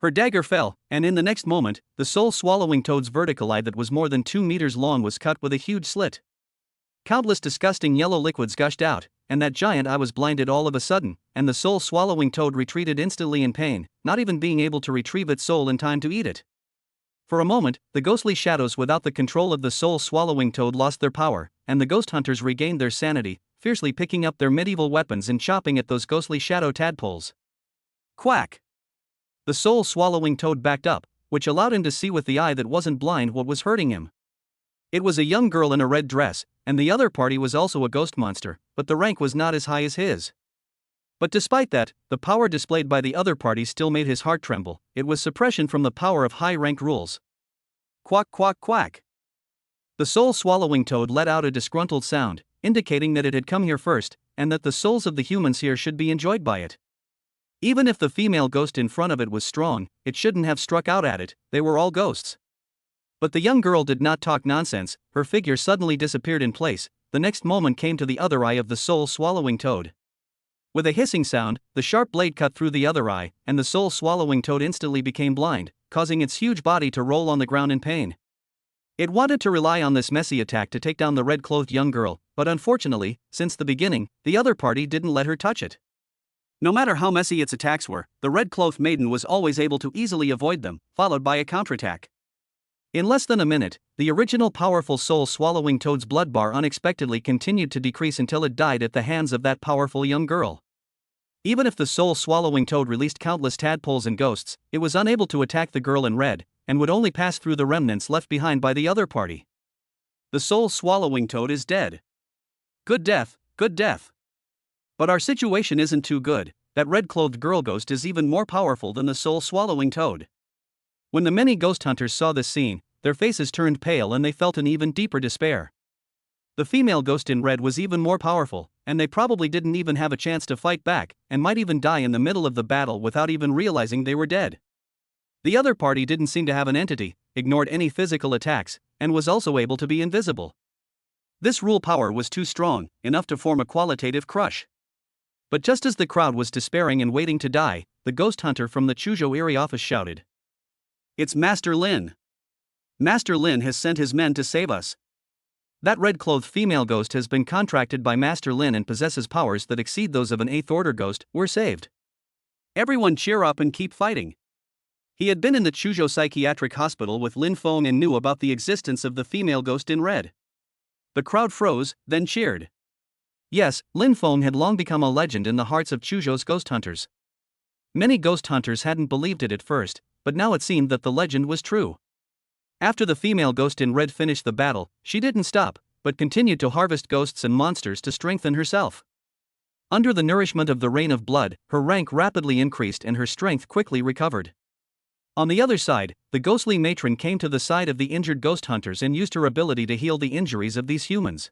Her dagger fell, and in the next moment, the soul-swallowing toad's vertical eye that was more than 2 meters long was cut with a huge slit. Countless disgusting yellow liquids gushed out, and that giant eye was blinded all of a sudden, and the soul-swallowing toad retreated instantly in pain, not even being able to retrieve its soul in time to eat it. For a moment, the ghostly shadows without the control of the soul-swallowing toad lost their power, and the ghost hunters regained their sanity, fiercely picking up their medieval weapons and chopping at those ghostly shadow tadpoles. Quack! The soul-swallowing toad backed up, which allowed him to see with the eye that wasn't blind what was hurting him. It was a young girl in a red dress, and the other party was also a ghost monster, but the rank was not as high as his. But despite that, the power displayed by the other party still made his heart tremble. It was suppression from the power of high-rank rules. Quack quack quack. The soul-swallowing toad let out a disgruntled sound, indicating that it had come here first, and that the souls of the humans here should be enjoyed by it. Even if the female ghost in front of it was strong, it shouldn't have struck out at it. They were all ghosts. But the young girl did not talk nonsense. Her figure suddenly disappeared in place. The next moment came to the other eye of the soul-swallowing toad. With a hissing sound, the sharp blade cut through the other eye, and the soul-swallowing toad instantly became blind, causing its huge body to roll on the ground in pain. It wanted to rely on this messy attack to take down the red-clothed young girl, but unfortunately, since the beginning, the other party didn't let her touch it. No matter how messy its attacks were, the red-clothed maiden was always able to easily avoid them, followed by a counterattack. In less than a minute, the original powerful soul-swallowing toad's blood bar unexpectedly continued to decrease until it died at the hands of that powerful young girl. Even if the soul-swallowing toad released countless tadpoles and ghosts, it was unable to attack the girl in red, and would only pass through the remnants left behind by the other party. The soul-swallowing toad is dead. Good death, good death. But our situation isn't too good. That red-clothed girl ghost is even more powerful than the soul-swallowing toad. When the many ghost hunters saw this scene, their faces turned pale and they felt an even deeper despair. The female ghost in red was even more powerful, and they probably didn't even have a chance to fight back, and might even die in the middle of the battle without even realizing they were dead. The other party didn't seem to have an entity, ignored any physical attacks, and was also able to be invisible. This rule power was too strong, enough to form a qualitative crush. But just as the crowd was despairing and waiting to die, the ghost hunter from the Chujo Eri office shouted, "It's Master Lin! Master Lin has sent his men to save us. That red-clothed female ghost has been contracted by Master Lin and possesses powers that exceed those of an 8th Order ghost. We're saved. Everyone cheer up and keep fighting." He had been in the Chujo psychiatric hospital with Lin Feng and knew about the existence of the female ghost in red. The crowd froze, then cheered. Yes, Lin Feng had long become a legend in the hearts of Chujo's ghost hunters. Many ghost hunters hadn't believed it at first, but now it seemed that the legend was true. After the female ghost in red finished the battle, she didn't stop, but continued to harvest ghosts and monsters to strengthen herself. Under the nourishment of the rain of blood, her rank rapidly increased and her strength quickly recovered. On the other side, the ghostly matron came to the side of the injured ghost hunters and used her ability to heal the injuries of these humans.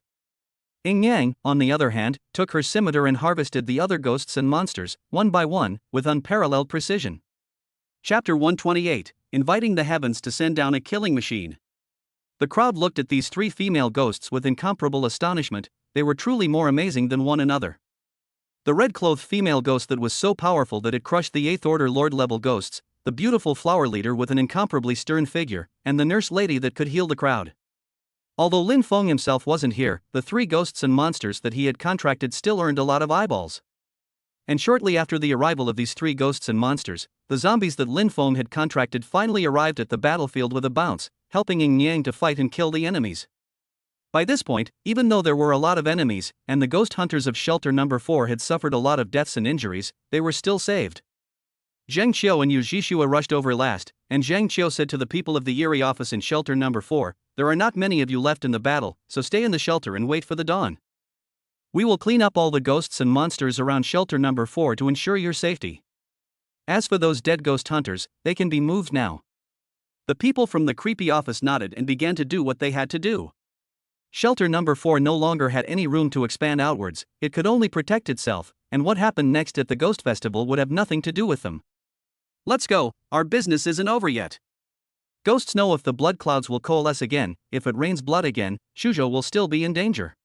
Yin Yang, on the other hand, took her scimitar and harvested the other ghosts and monsters, one by one, with unparalleled precision. Chapter 128, Inviting the Heavens to Send Down a Killing Machine. The crowd looked at these three female ghosts with incomparable astonishment. They were truly more amazing than one another. The red-clothed female ghost that was so powerful that it crushed the 8th Order Lord-level ghosts, the beautiful flower leader with an incomparably stern figure, and the nurse lady that could heal the crowd. Although Lin Feng himself wasn't here, the three ghosts and monsters that he had contracted still earned a lot of eyeballs. And shortly after the arrival of these three ghosts and monsters, the zombies that Lin Feng had contracted finally arrived at the battlefield with a bounce, helping Yin Yang to fight and kill the enemies. By this point, even though there were a lot of enemies, and the ghost hunters of Shelter No. 4 had suffered a lot of deaths and injuries, they were still saved. Zheng Qiu and Yu Zhixue rushed over last, and Zheng Qiu said to the people of the Yuri office in Shelter No. 4, "There are not many of you left in the battle, so stay in the shelter and wait for the dawn. We will clean up all the ghosts and monsters around Shelter No. 4 to ensure your safety. As for those dead ghost hunters, they can be moved now." The people from the creepy office nodded and began to do what they had to do. Shelter No. 4 no longer had any room to expand outwards, it could only protect itself, and what happened next at the Ghost Festival would have nothing to do with them. "Let's go, our business isn't over yet. Ghosts know if the blood clouds will coalesce again, if it rains blood again, Shuzhou will still be in danger.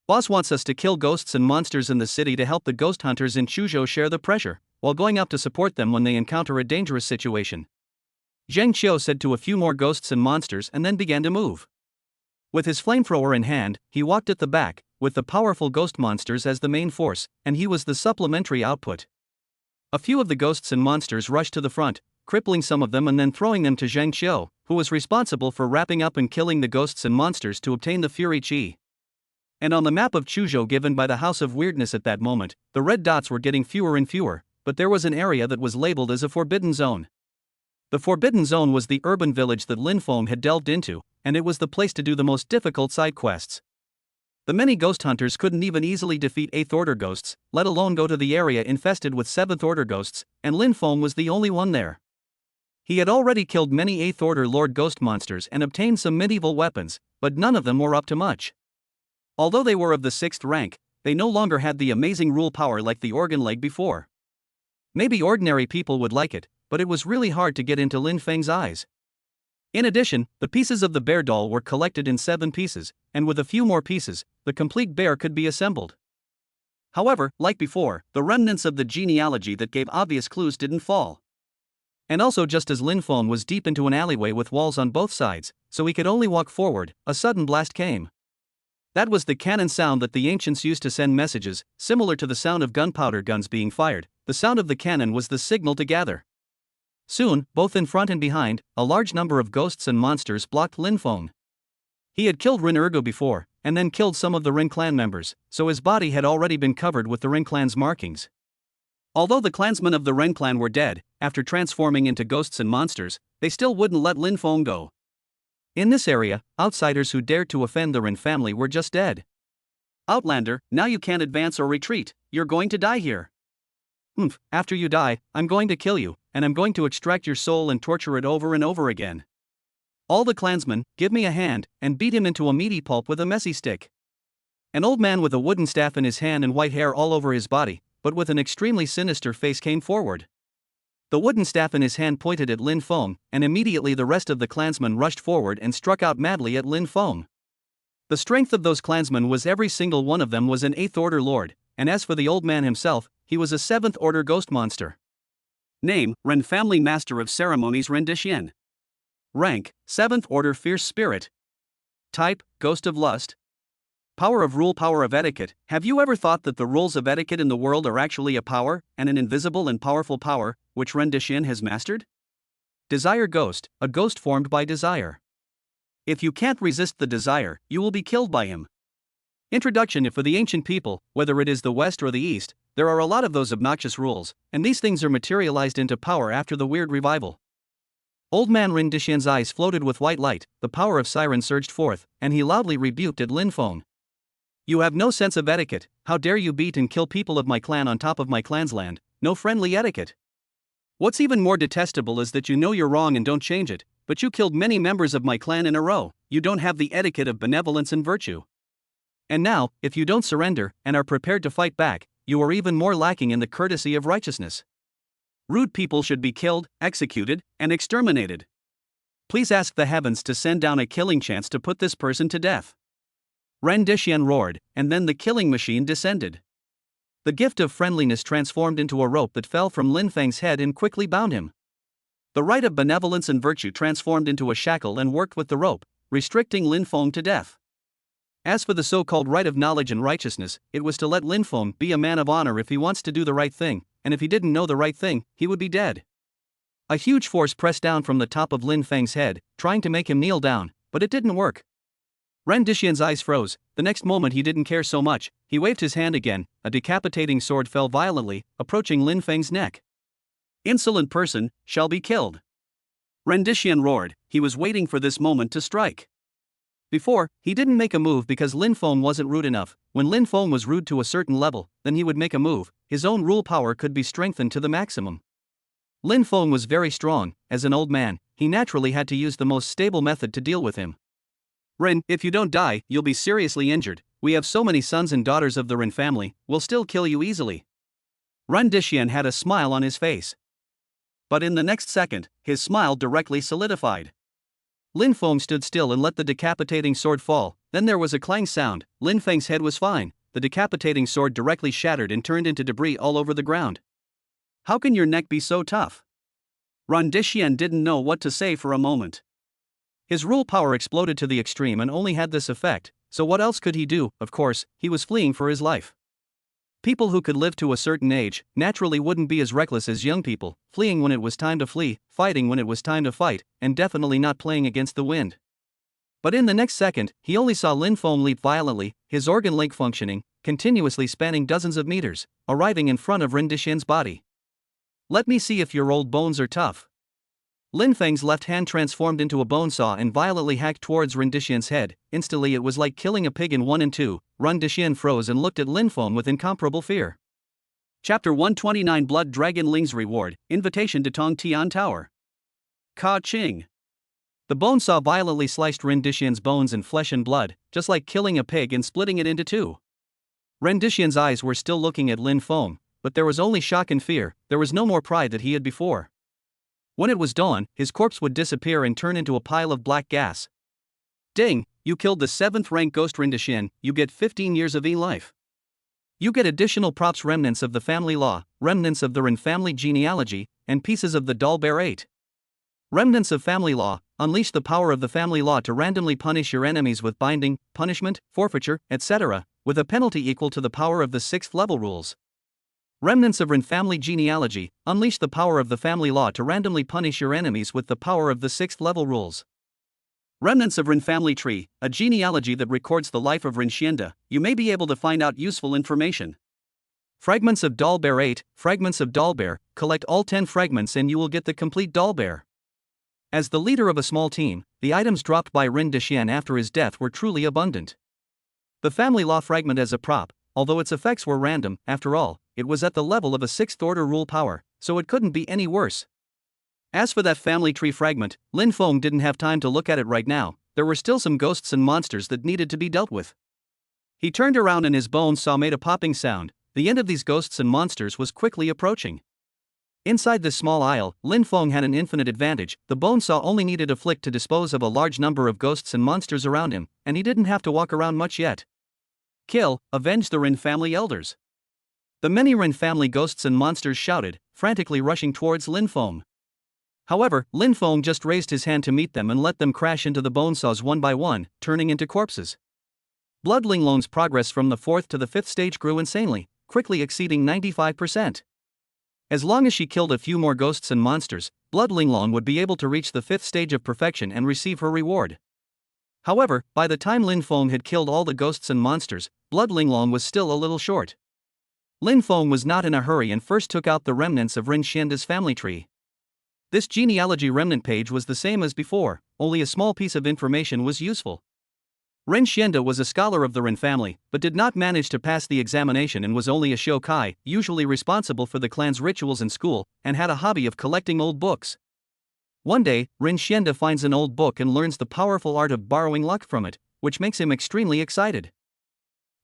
Boss wants us to kill ghosts and monsters in the city to help the ghost hunters in Shuzhou share the pressure, while going up to support them when they encounter a dangerous situation." Zheng Qiu said to a few more ghosts and monsters and then began to move. With his flamethrower in hand, he walked at the back, with the powerful ghost monsters as the main force, and he was the supplementary output. A few of the ghosts and monsters rushed to the front, crippling some of them and then throwing them to Zheng Qiu, who was responsible for wrapping up and killing the ghosts and monsters to obtain the Fury Chi. And on the map of Chuzhou given by the House of Weirdness at that moment, the red dots were getting fewer and fewer, but there was an area that was labeled as a forbidden zone. The forbidden zone was the urban village that Lin Feng had delved into, and it was the place to do the most difficult side quests. The many ghost hunters couldn't even easily defeat 8th Order ghosts, let alone go to the area infested with 7th Order ghosts, and Lin Feng was the only one there. He had already killed many 8th Order Lord Ghost monsters and obtained some medieval weapons, but none of them were up to much. Although they were of the 6th rank, they no longer had the amazing rule power like the organ leg before. Maybe ordinary people would like it, but it was really hard to get into Lin Feng's eyes. In addition, the pieces of the bear doll were collected in 7 pieces, and with a few more pieces, the complete bear could be assembled. However, like before, the remnants of the genealogy that gave obvious clues didn't fall. And also, just as Lin Feng was deep into an alleyway with walls on both sides, so he could only walk forward, a sudden blast came. That was the cannon sound that the ancients used to send messages, similar to the sound of gunpowder guns being fired. The sound of the cannon was the signal to gather. Soon, both in front and behind, a large number of ghosts and monsters blocked Lin Feng. He had killed Rin Ergo before, and then killed some of the Rin clan members, so his body had already been covered with the Rin clan's markings. Although the clansmen of the Ren clan were dead, after transforming into ghosts and monsters, they still wouldn't let Lin Feng go. In this area, outsiders who dared to offend the Ren family were just dead. "Outlander, now you can't advance or retreat, you're going to die here. After you die, I'm going to kill you, and I'm going to extract your soul and torture it over and over again. All the clansmen, give me a hand," and beat him into a meaty pulp with a messy stick. An old man with a wooden staff in his hand and white hair all over his body, but with an extremely sinister face came forward. The wooden staff in his hand pointed at Lin Feng, and immediately the rest of the clansmen rushed forward and struck out madly at Lin Feng. The strength of those clansmen was every single one of them was an 8th Order Lord, and as for the old man himself, he was a 7th Order Ghost monster. Name, Ren Family Master of Ceremonies Rendishien. Rank, 7th Order Fierce Spirit. Type, Ghost of Lust. Power of Rule, Power of Etiquette. Have you ever thought that the rules of etiquette in the world are actually a power, and an invisible and powerful power, which Rendishien has mastered? Desire Ghost, a ghost formed by desire. If you can't resist the desire, you will be killed by him. Introduction. For the ancient people, whether it is the West or the East, there are a lot of those obnoxious rules, and these things are materialized into power after the weird revival. Old man Rin Dishian's eyes floated with white light, the power of siren surged forth, and he loudly rebuked at Lin Feng. You have no sense of etiquette, how dare you beat and kill people of my clan on top of my clan's land, no friendly etiquette. What's even more detestable is that you know you're wrong and don't change it, but you killed many members of my clan in a row, you don't have the etiquette of benevolence and virtue. And now, if you don't surrender, and are prepared to fight back, you are even more lacking in the courtesy of righteousness. Rude people should be killed, executed, and exterminated. Please ask the heavens to send down a killing chance to put this person to death. Ren Dishian roared, and then the killing machine descended. The gift of friendliness transformed into a rope that fell from Lin Feng's head and quickly bound him. The rite of benevolence and virtue transformed into a shackle and worked with the rope, restricting Lin Feng to death. As for the so-called right of knowledge and righteousness, it was to let Lin Feng be a man of honor if he wants to do the right thing, and if he didn't know the right thing, he would be dead. A huge force pressed down from the top of Lin Feng's head, trying to make him kneel down, but it didn't work. Ren Dishian's eyes froze. The next moment he didn't care so much, he waved his hand again, a decapitating sword fell violently, approaching Lin Feng's neck. Insolent person, shall be killed. Ren Dishian roared, he was waiting for this moment to strike. Before, he didn't make a move because Lin Feng wasn't rude enough. When Lin Feng was rude to a certain level, then he would make a move, his own rule power could be strengthened to the maximum. Lin Feng was very strong, as an old man, he naturally had to use the most stable method to deal with him. Ren, if you don't die, you'll be seriously injured, we have so many sons and daughters of the Ren family, we'll still kill you easily. Ren Dishian had a smile on his face. But in the next second, his smile directly solidified. Lin Feng stood still and let the decapitating sword fall, then there was a clang sound, Lin Feng's head was fine, the decapitating sword directly shattered and turned into debris all over the ground. How can your neck be so tough? Ren Dishian didn't know what to say for a moment. His rule power exploded to the extreme and only had this effect, so what else could he do? Of course, he was fleeing for his life. People who could live to a certain age naturally wouldn't be as reckless as young people, fleeing when it was time to flee, fighting when it was time to fight, and definitely not playing against the wind. But in the next second, he only saw Lin Feng leap violently, his organ leg functioning, continuously spanning dozens of meters, arriving in front of Ren Dishian's body. Let me see if your old bones are tough. Lin Feng's left hand transformed into a bone saw and violently hacked towards Ren Dishian's head. Instantly it was like killing a pig in 1 and 2. Ren Dishian froze and looked at Lin Feng with incomparable fear. Chapter 129 Blood Dragon Ling's Reward, Invitation to Tong Tian Tower. Ka Ching. The bone saw violently sliced Ren Dishian's bones and flesh and blood, just like killing a pig and splitting it into 2. Ren Dishian's eyes were still looking at Lin Feng, but there was only shock and fear, there was no more pride that he had before. When it was dawn, his corpse would disappear and turn into a pile of black gas. Ding, you killed the 7th rank ghost Ren Dishian, you get 15 years of life. You get additional props, remnants of the family law, remnants of the Ren family genealogy, and pieces of the doll bear 8. Remnants of family law, unleash the power of the family law to randomly punish your enemies with binding, punishment, forfeiture, etc., with a penalty equal to the power of the 6th level rules. Remnants of Ren family genealogy, unleash the power of the family law to randomly punish your enemies with the power of the 6th level rules. Remnants of Ren family tree, a genealogy that records the life of Ren Xianda, you may be able to find out useful information. Fragments of doll bear 8, fragments of doll bear, collect all 10 fragments and you will get the complete doll bear. As the leader of a small team, the items dropped by Ren Dishian after his death were truly abundant. The family law fragment as a prop, although its effects were random, after all, it was at the level of a 6th order rule power, so it couldn't be any worse. As for that family tree fragment, Lin Feng didn't have time to look at it right now, there were still some ghosts and monsters that needed to be dealt with. He turned around and his bone saw made a popping sound, the end of these ghosts and monsters was quickly approaching. Inside this small aisle, Lin Feng had an infinite advantage, the bone saw only needed a flick to dispose of a large number of ghosts and monsters around him, and he didn't have to walk around much yet. Kill, avenge the Ren family elders. The many Ren family ghosts and monsters shouted, frantically rushing towards Lin Feng. However, Lin Feng just raised his hand to meet them and let them crash into the bone saws one by one, turning into corpses. Blood Linglong's progress from the 4th to the 5th stage grew insanely, quickly exceeding 95%. As long as she killed a few more ghosts and monsters, Blood Linglong would be able to reach the 5th stage of perfection and receive her reward. However, by the time Lin Feng had killed all the ghosts and monsters, Blood Linglong was still a little short. Lin Feng was not in a hurry and first took out the remnants of Ren Xianda's family tree. This genealogy remnant page was the same as before, only a small piece of information was useful. Ren Xianda was a scholar of the Ren family, but did not manage to pass the examination and was only a shokai, usually responsible for the clan's rituals in school, and had a hobby of collecting old books. One day, Ren Xianda finds an old book and learns the powerful art of borrowing luck from it, which makes him extremely excited.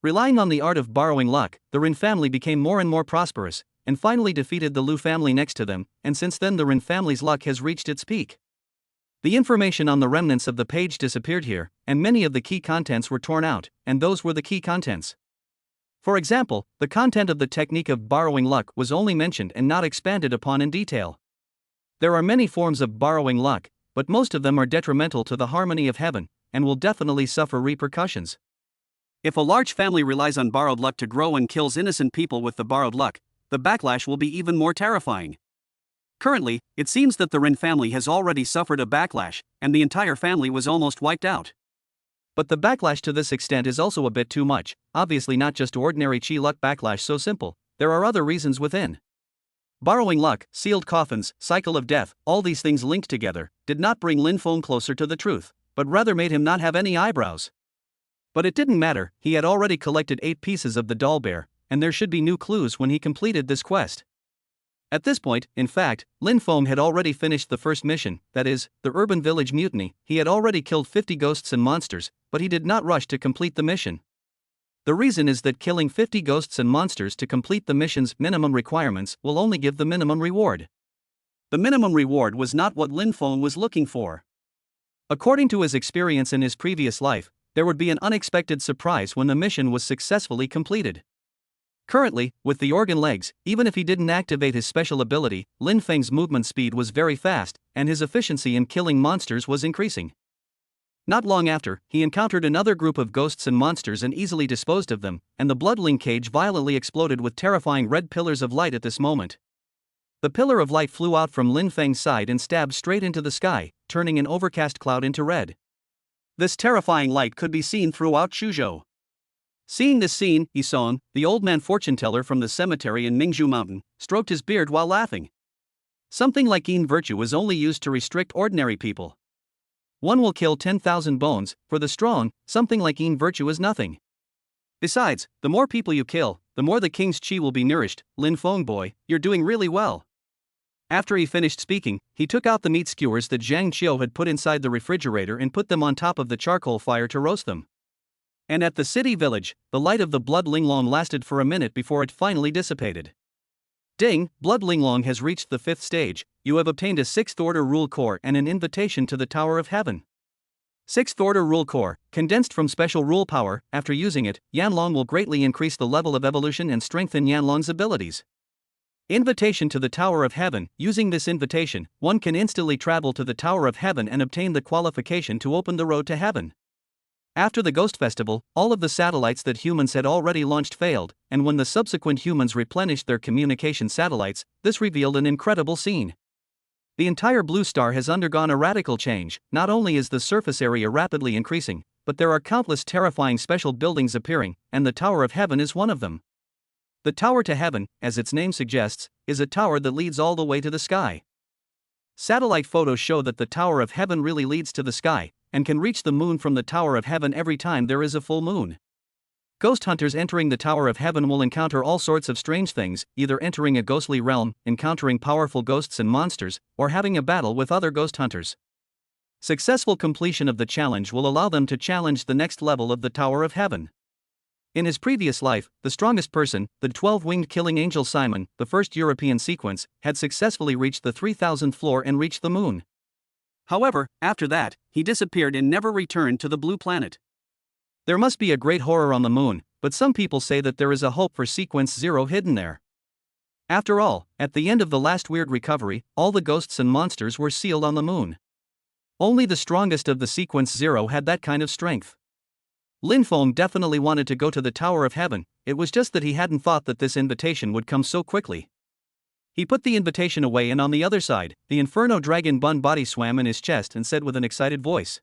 Relying on the art of borrowing luck, the Ren family became more and more prosperous, and finally defeated the Lu family next to them, and since then the Ren family's luck has reached its peak. The information on the remnants of the page disappeared here, and many of the key contents were torn out, and those were the key contents. For example, the content of the technique of borrowing luck was only mentioned and not expanded upon in detail. There are many forms of borrowing luck, but most of them are detrimental to the harmony of heaven, and will definitely suffer repercussions. If a large family relies on borrowed luck to grow and kills innocent people with the borrowed luck, the backlash will be even more terrifying. Currently, it seems that the Ren family has already suffered a backlash, and the entire family was almost wiped out. But the backlash to this extent is also a bit too much, obviously not just ordinary chi luck backlash so simple, there are other reasons within. Borrowing luck, sealed coffins, cycle of death, all these things linked together, did not bring Lin Feng closer to the truth, but rather made him not have any eyebrows. But it didn't matter, he had already collected 8 pieces of the doll bear, and there should be new clues when he completed this quest. At this point, in fact, Lin Feng had already finished the first mission, that is, the urban village mutiny. He had already killed 50 ghosts and monsters, but he did not rush to complete the mission. The reason is that killing 50 ghosts and monsters to complete the mission's minimum requirements will only give the minimum reward. The minimum reward was not what Lin Feng was looking for. According to his experience in his previous life, there would be an unexpected surprise when the mission was successfully completed. Currently, with the organ legs, even if he didn't activate his special ability, Lin Feng's movement speed was very fast, and his efficiency in killing monsters was increasing. Not long after, he encountered another group of ghosts and monsters and easily disposed of them, and the bloodling cage violently exploded with terrifying red pillars of light at this moment. The pillar of light flew out from Lin Feng's side and stabbed straight into the sky, turning an overcast cloud into red. This terrifying light could be seen throughout Shuzhou. Seeing this scene, Isong, the old man fortune-teller from the cemetery in Mingzhu Mountain, stroked his beard while laughing. Something like yin virtue is only used to restrict ordinary people. One will kill 10,000 bones, for the strong, something like yin virtue is nothing. Besides, the more people you kill, the more the king's chi will be nourished. Lin Feng boy, you're doing really well. After he finished speaking, he took out the meat skewers that Zhang Qiu had put inside the refrigerator and put them on top of the charcoal fire to roast them. And at the city village, the light of the blood linglong lasted for a minute before it finally dissipated. Ding, blood linglong has reached the 5th stage, you have obtained a 6th order rule core and an invitation to the Tower of Heaven. 6th order rule core, condensed from special rule power. After using it, Yanlong will greatly increase the level of evolution and strengthen Yanlong's abilities. Invitation to the Tower of Heaven, using this invitation, one can instantly travel to the Tower of Heaven and obtain the qualification to open the road to heaven. After the Ghost Festival, all of the satellites that humans had already launched failed, and when the subsequent humans replenished their communication satellites, this revealed an incredible scene. The entire blue star has undergone a radical change. Not only is the surface area rapidly increasing, but there are countless terrifying special buildings appearing, and the Tower of Heaven is one of them. The Tower to Heaven, as its name suggests, is a tower that leads all the way to the sky. Satellite photos show that the Tower of Heaven really leads to the sky, and can reach the moon from the Tower of Heaven every time there is a full moon. Ghost hunters entering the Tower of Heaven will encounter all sorts of strange things, either entering a ghostly realm, encountering powerful ghosts and monsters, or having a battle with other ghost hunters. Successful completion of the challenge will allow them to challenge the next level of the Tower of Heaven. In his previous life, the strongest person, the 12-winged killing angel Simon, the first European sequence, had successfully reached the 3000th floor and reached the moon. However, after that, he disappeared and never returned to the blue planet. There must be a great horror on the moon, but some people say that there is a hope for Sequence 0 hidden there. After all, at the end of the last weird recovery, all the ghosts and monsters were sealed on the moon. Only the strongest of the Sequence 0 had that kind of strength. Lin Feng definitely wanted to go to the Tower of Heaven, it was just that he hadn't thought that this invitation would come so quickly. He put the invitation away, and on the other side, the Inferno Dragon Bun body swam in his chest and said with an excited voice,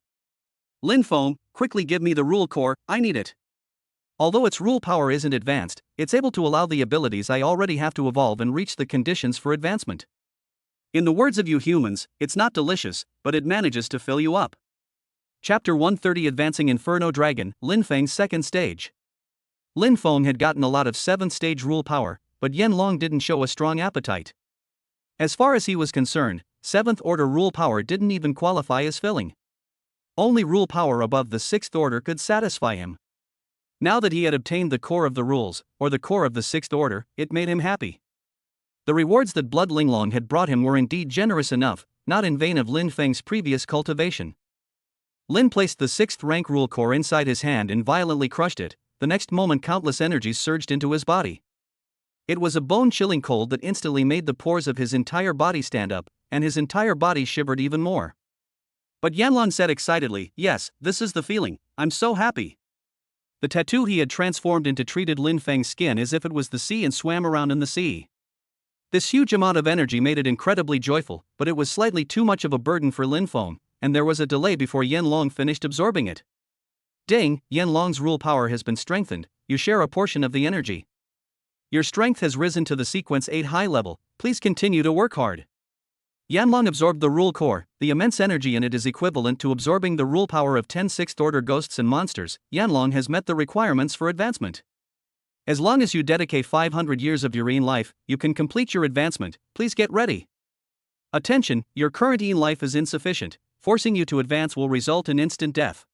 "Lin Feng, quickly give me the rule core, I need it. Although its rule power isn't advanced, it's able to allow the abilities I already have to evolve and reach the conditions for advancement." In the words of you humans, it's not delicious, but it manages to fill you up. Chapter 130 Advancing Inferno Dragon, Lin Feng's second stage. Lin Feng had gotten a lot of 7th stage rule power, but Yanlong didn't show a strong appetite. As far as he was concerned, 7th order rule power didn't even qualify as filling. Only rule power above the 6th order could satisfy him. Now that he had obtained the core of the rules, or the core of the 6th order, it made him happy. The rewards that Blood Linglong had brought him were indeed generous enough, not in vain of Lin Feng's previous cultivation. Lin placed the 6th rank rule core inside his hand and violently crushed it. The next moment countless energies surged into his body. It was a bone-chilling cold that instantly made the pores of his entire body stand up, and his entire body shivered even more. But Yanlong said excitedly, "Yes, this is the feeling, I'm so happy." The tattoo he had transformed into treated Lin Feng's skin as if it was the sea and swam around in the sea. This huge amount of energy made it incredibly joyful, but it was slightly too much of a burden for Lin Feng, and there was a delay before Yanlong finished absorbing it. Ding, Yanlong's rule power has been strengthened, you share a portion of the energy. Your strength has risen to the sequence 8 high level, please continue to work hard. Yanlong absorbed the rule core, the immense energy in it is equivalent to absorbing the rule power of 10 6th order ghosts and monsters. Yanlong has met the requirements for advancement. As long as you dedicate 500 years of your Yin life, you can complete your advancement, please get ready. Attention, your current Yin life is insufficient, forcing you to advance will result in instant death.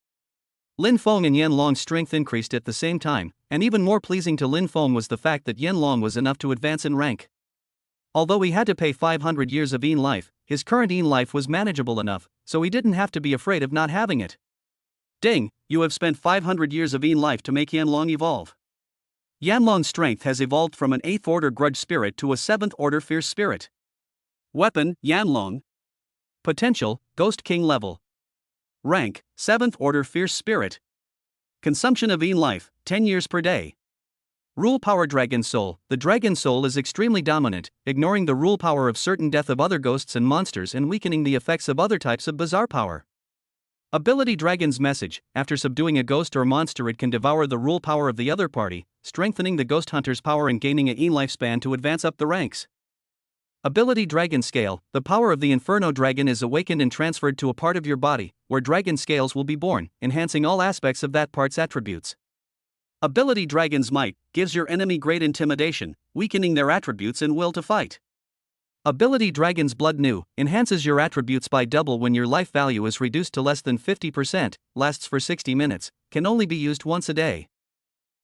Lin Feng and Yanlong's strength increased at the same time, and even more pleasing to Lin Feng was the fact that Yanlong was enough to advance in rank. Although he had to pay 500 years of Yin life, his current Yin life was manageable enough, so he didn't have to be afraid of not having it. Ding, you have spent 500 years of Yin life to make Yanlong evolve. Yanlong's strength has evolved from an 8th order grudge spirit to a 7th order fierce spirit. Weapon, Yanlong. Potential, Ghost King level. Rank, 7th order fierce spirit. Consumption of Yin life, 10 years per day. Rule power Dragon Soul. The Dragon Soul is extremely dominant, ignoring the rule power of certain death of other ghosts and monsters and weakening the effects of other types of bizarre power. Ability Dragon's Message. After subduing a ghost or monster, it can devour the rule power of the other party, strengthening the ghost hunter's power and gaining a Yin lifespan to advance up the ranks. Ability Dragon Scale. The power of the Inferno Dragon is awakened and transferred to a part of your body, where dragon scales will be born, enhancing all aspects of that part's attributes. Ability Dragon's Might gives your enemy great intimidation, weakening their attributes and will to fight. Ability Dragon's Blood New enhances your attributes by double when your life value is reduced to less than 50%, lasts for 60 minutes, can only be used once a day.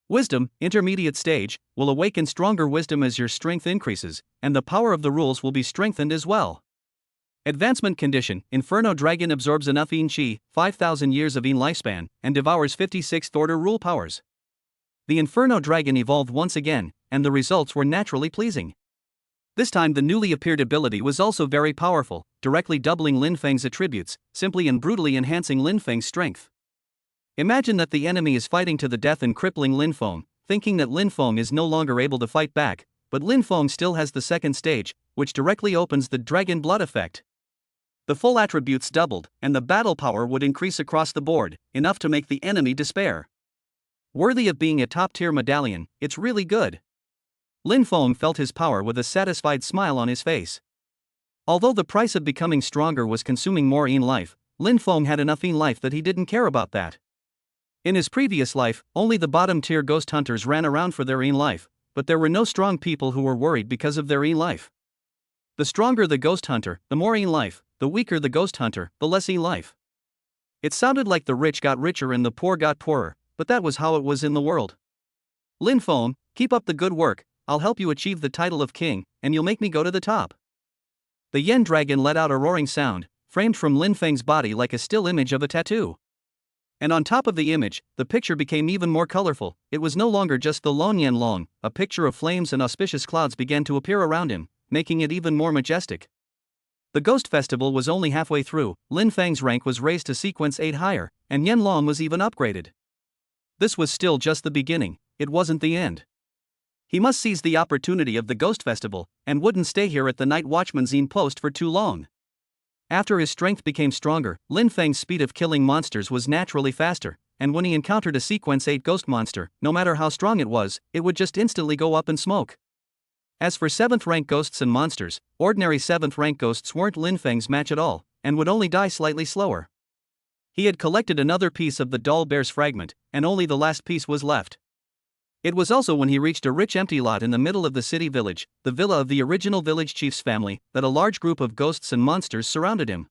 Wisdom, Intermediate Stage, will awaken stronger wisdom as your strength increases, and the power of the rules will be strengthened as well. Advancement Condition. Inferno Dragon absorbs enough Yin Qi, 5,000 years of Yin lifespan, and devours 56th order rule powers. The Inferno Dragon evolved once again, and the results were naturally pleasing. This time the newly appeared ability was also very powerful, directly doubling Lin Feng's attributes, simply and brutally enhancing Lin Feng's strength. Imagine that the enemy is fighting to the death and crippling Lin Feng, thinking that Lin Feng is no longer able to fight back, but Lin Feng still has the second stage, which directly opens the Dragon Blood effect. The full attributes doubled, and the battle power would increase across the board, enough to make the enemy despair. Worthy of being a top-tier medallion, it's really good. Lin Feng felt his power with a satisfied smile on his face. Although the price of becoming stronger was consuming more Yin life, Lin Feng had enough Yin life that he didn't care about that. In his previous life, only the bottom-tier ghost hunters ran around for their Yin life, but there were no strong people who were worried because of their Yin life. The stronger the ghost hunter, the more Yin life, the weaker the ghost hunter, the less Yin life. It sounded like the rich got richer and the poor got poorer, but that was how it was in the world. Lin Feng, keep up the good work, I'll help you achieve the title of king, and you'll make me go to the top. The Yen Dragon let out a roaring sound, framed from Lin Feng's body like a still image of a tattoo. And on top of the image, the picture became even more colorful. It was no longer just the Lon Yen Long, a picture of flames and auspicious clouds began to appear around him, making it even more majestic. The Ghost Festival was only halfway through. Lin Feng's rank was raised to sequence 8 higher, and Yen Long was even upgraded. This was still just the beginning, it wasn't the end. He must seize the opportunity of the Ghost Festival, and wouldn't stay here at the Night Watchman's Inn post for too long. After his strength became stronger, Lin Feng's speed of killing monsters was naturally faster, and when he encountered a sequence 8 ghost monster, no matter how strong it was, it would just instantly go up in smoke. As for 7th rank ghosts and monsters, ordinary 7th rank ghosts weren't Lin Feng's match at all, and would only die slightly slower. He had collected another piece of the doll bear's fragment, and only the last piece was left. It was also when he reached a rich empty lot in the middle of the city village, the villa of the original village chief's family, that a large group of ghosts and monsters surrounded him.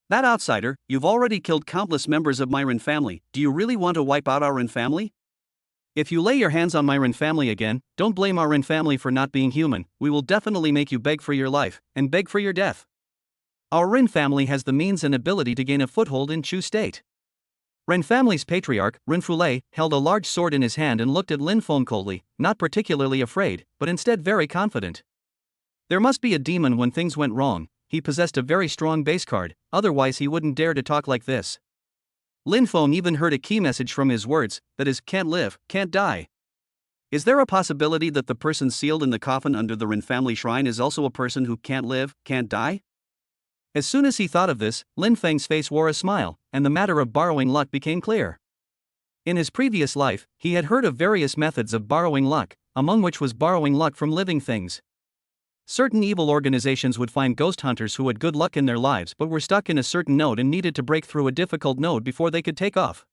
"That outsider, you've already killed countless members of my Rin family, do you really want to wipe out our Rin family? If you lay your hands on my Rin family again, don't blame our Rin family for not being human, we will definitely make you beg for your life, and beg for your death. Our Rin family has the means and ability to gain a foothold in Chu State." Ren family's patriarch, Rin Fulei, held a large sword in his hand and looked at Lin Feng coldly, not particularly afraid, but instead very confident. There must be a demon when things went wrong. He possessed a very strong base card, otherwise he wouldn't dare to talk like this. Lin Feng even heard a key message from his words, that is, can't live, can't die. Is there a possibility that the person sealed in the coffin under the Rin family shrine is also a person who can't live, can't die? As soon as he thought of this, Lin Feng's face wore a smile, and the matter of borrowing luck became clear. In his previous life, he had heard of various methods of borrowing luck, among which was borrowing luck from living things. Certain evil organizations would find ghost hunters who had good luck in their lives but were stuck in a certain node and needed to break through a difficult node before they could take off.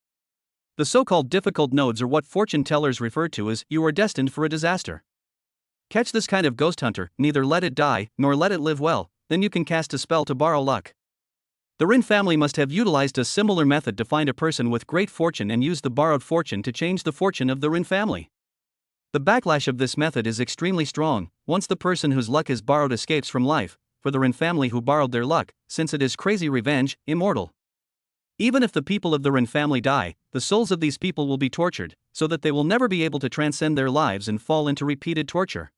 The so-called difficult nodes are what fortune tellers refer to as, "you are destined for a disaster." Catch this kind of ghost hunter, neither let it die, nor let it live well, then you can cast a spell to borrow luck. The Rin family must have utilized a similar method to find a person with great fortune and use the borrowed fortune to change the fortune of the Rin family. The backlash of this method is extremely strong. Once the person whose luck is borrowed escapes from life, for the Rin family who borrowed their luck, since it is crazy revenge, immortal. Even if the people of the Rin family die, the souls of these people will be tortured, so that they will never be able to transcend their lives and fall into repeated torture.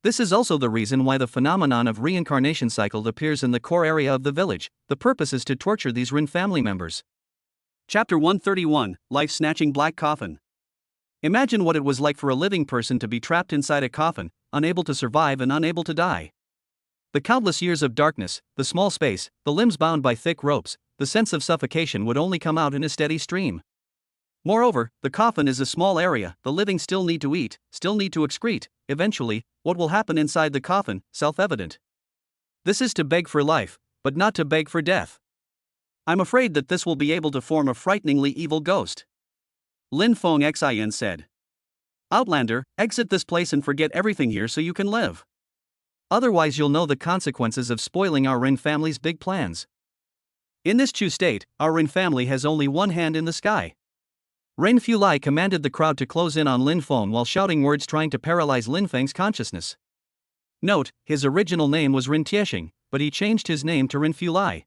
This is also the reason why the phenomenon of reincarnation cycle appears in the core area of the village. The purpose is to torture these Rin family members. Chapter 131, Life-Snatching Black Coffin. Imagine what it was like for a living person to be trapped inside a coffin, unable to survive and unable to die. The countless years of darkness, the small space, the limbs bound by thick ropes, the sense of suffocation would only come out in a steady stream. Moreover, the coffin is a small area, the living still need to eat, still need to excrete. Eventually, what will happen inside the coffin, self-evident. This is to beg for life, but not to beg for death. I'm afraid that this will be able to form a frighteningly evil ghost. Lin Feng Xin said. Outlander, exit this place and forget everything here so you can live. Otherwise you'll know the consequences of spoiling our Rin family's big plans. In this Chu state, our Rin family has only one hand in the sky. Ren Fulai commanded the crowd to close in on Lin Feng while shouting words trying to paralyze Lin Feng's consciousness. Note, his original name was Rin Tieshing, but he changed his name to Ren Fulai.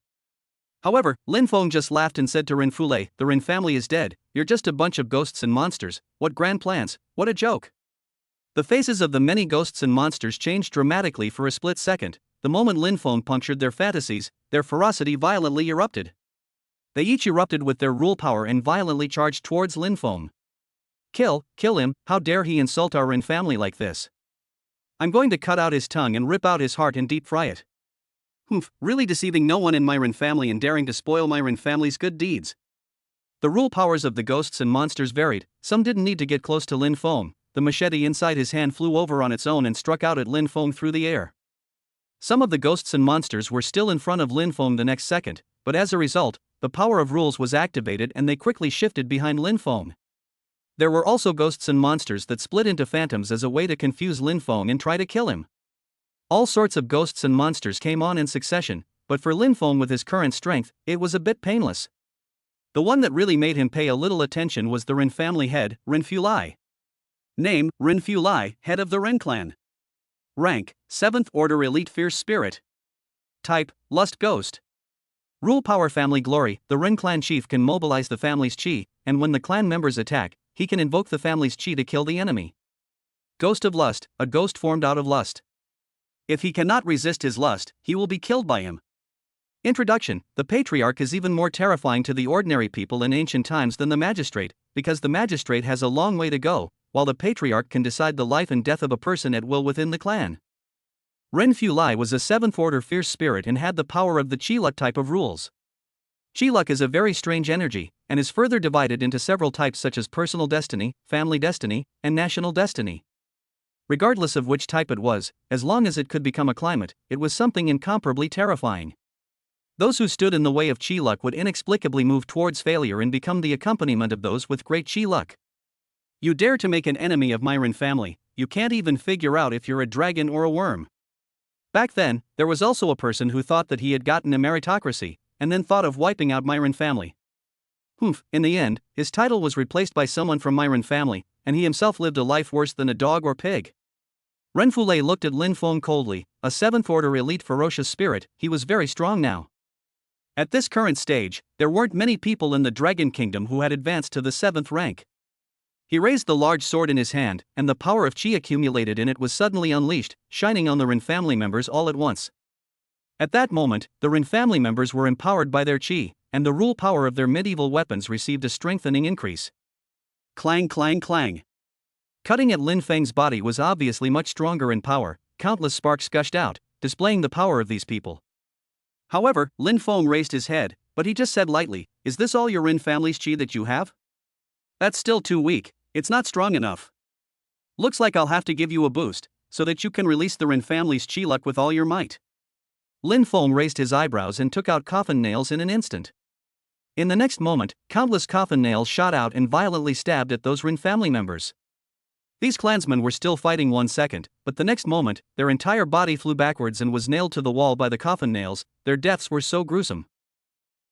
However, Lin Feng just laughed and said to Ren Fulai, "The Rin family is dead, you're just a bunch of ghosts and monsters, what grand plans, what a joke." The faces of the many ghosts and monsters changed dramatically for a split second. The moment Lin Feng punctured their fantasies, their ferocity violently erupted. They each erupted with their rule power and violently charged towards Lin Feng. Kill him, how dare he insult our Rin family like this? I'm going to cut out his tongue and rip out his heart and deep fry it. Humph, really deceiving no one in my Rin family and daring to spoil my Rin family's good deeds. The rule powers of the ghosts and monsters varied. Some didn't need to get close to Lin Feng. The machete inside his hand flew over on its own and struck out at Lin Feng through the air. Some of the ghosts and monsters were still in front of Lin Feng the next second, but as a result, the power of rules was activated and they quickly shifted behind Lin Feng. There were also ghosts and monsters that split into phantoms as a way to confuse Lin Feng and try to kill him. All sorts of ghosts and monsters came on in succession, but for Lin Feng with his current strength, it was a bit painless. The one that really made him pay a little attention was the Rin family head, Ren Fulai. Name, Ren Fulai, head of the Ren clan. Rank, 7th Order Elite Fierce Spirit. Type, Lust Ghost. Rule power family glory, the Ren clan chief can mobilize the family's chi, and when the clan members attack, he can invoke the family's chi to kill the enemy. Ghost of Lust, a ghost formed out of lust. If he cannot resist his lust, he will be killed by him. Introduction, the patriarch is even more terrifying to the ordinary people in ancient times than the magistrate, because the magistrate has a long way to go, while the patriarch can decide the life and death of a person at will within the clan. Ren Fulai was a 7th Order fierce spirit and had the power of the Chi-Luck type of rules. Chi-Luck is a very strange energy, and is further divided into several types such as personal destiny, family destiny, and national destiny. Regardless of which type it was, as long as it could become a climate, it was something incomparably terrifying. Those who stood in the way of chi luck would inexplicably move towards failure and become the accompaniment of those with great chi luck. You dare to make an enemy of my family, you can't even figure out if you're a dragon or a worm. Back then, there was also a person who thought that he had gotten a meritocracy, and then thought of wiping out Myron family. In the end, his title was replaced by someone from Myron family, and he himself lived a life worse than a dog or pig. Renfule looked at Lin Feng coldly, a 7th order elite ferocious spirit. He was very strong now. At this current stage, there weren't many people in the Dragon Kingdom who had advanced to the 7th rank. He raised the large sword in his hand, and the power of chi accumulated in it was suddenly unleashed, shining on the Rin family members all at once. At that moment, the Rin family members were empowered by their chi, and the rule power of their medieval weapons received a strengthening increase. Clang clang clang. Cutting at Lin Feng's body was obviously much stronger in power. Countless sparks gushed out, displaying the power of these people. However, Lin Feng raised his head, but he just said lightly, "Is this all your Rin family's chi that you have? That's still too weak, it's not strong enough. Looks like I'll have to give you a boost, so that you can release the Rin family's chi luck with all your might." Lin Feng raised his eyebrows and took out coffin nails in an instant. In the next moment, countless coffin nails shot out and violently stabbed at those Rin family members. These clansmen were still fighting 1 second, but the next moment, their entire body flew backwards and was nailed to the wall by the coffin nails. Their deaths were so gruesome.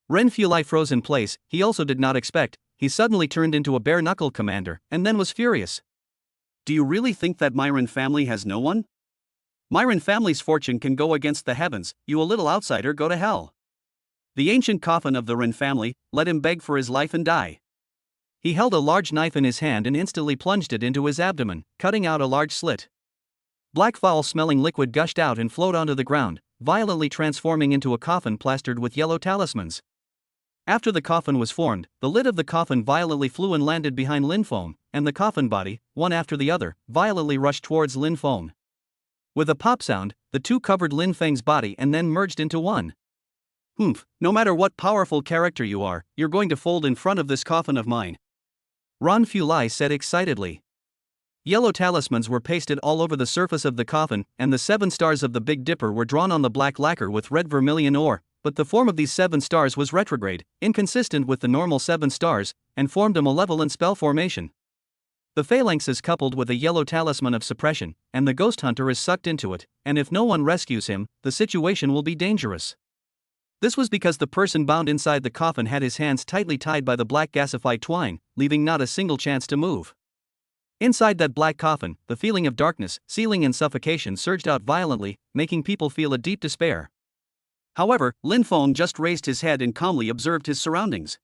Ren Fulai froze in place. He also did not expect. He suddenly turned into a bare-knuckle commander, and then was furious. "Do you really think that Myron family has no one? Myron family's fortune can go against the heavens. You a little outsider, go to hell." The ancient coffin of the Rin family, let him beg for his life and die. He held a large knife in his hand and instantly plunged it into his abdomen, cutting out a large slit. Black foul-smelling liquid gushed out and flowed onto the ground, violently transforming into a coffin plastered with yellow talismans. After the coffin was formed, the lid of the coffin violently flew and landed behind Lin Feng, and the coffin body, one after the other, violently rushed towards Lin Feng. With a pop sound, the two covered Lin Feng's body and then merged into one. No matter what powerful character you are, you're going to fold in front of this coffin of mine," Ran Fulai said excitedly. Yellow talismans were pasted all over the surface of the coffin, and the 7 stars of the Big Dipper were drawn on the black lacquer with red vermilion ore, but the form of these 7 stars was retrograde, inconsistent with the normal 7 stars, and formed a malevolent spell formation. The phalanx is coupled with a yellow talisman of suppression, and the ghost hunter is sucked into it, and if no one rescues him, the situation will be dangerous. This was because the person bound inside the coffin had his hands tightly tied by the black gasified twine, leaving not a single chance to move. Inside that black coffin, the feeling of darkness, sealing and suffocation surged out violently, making people feel a deep despair. However, Lin Feng just raised his head and calmly observed his surroundings.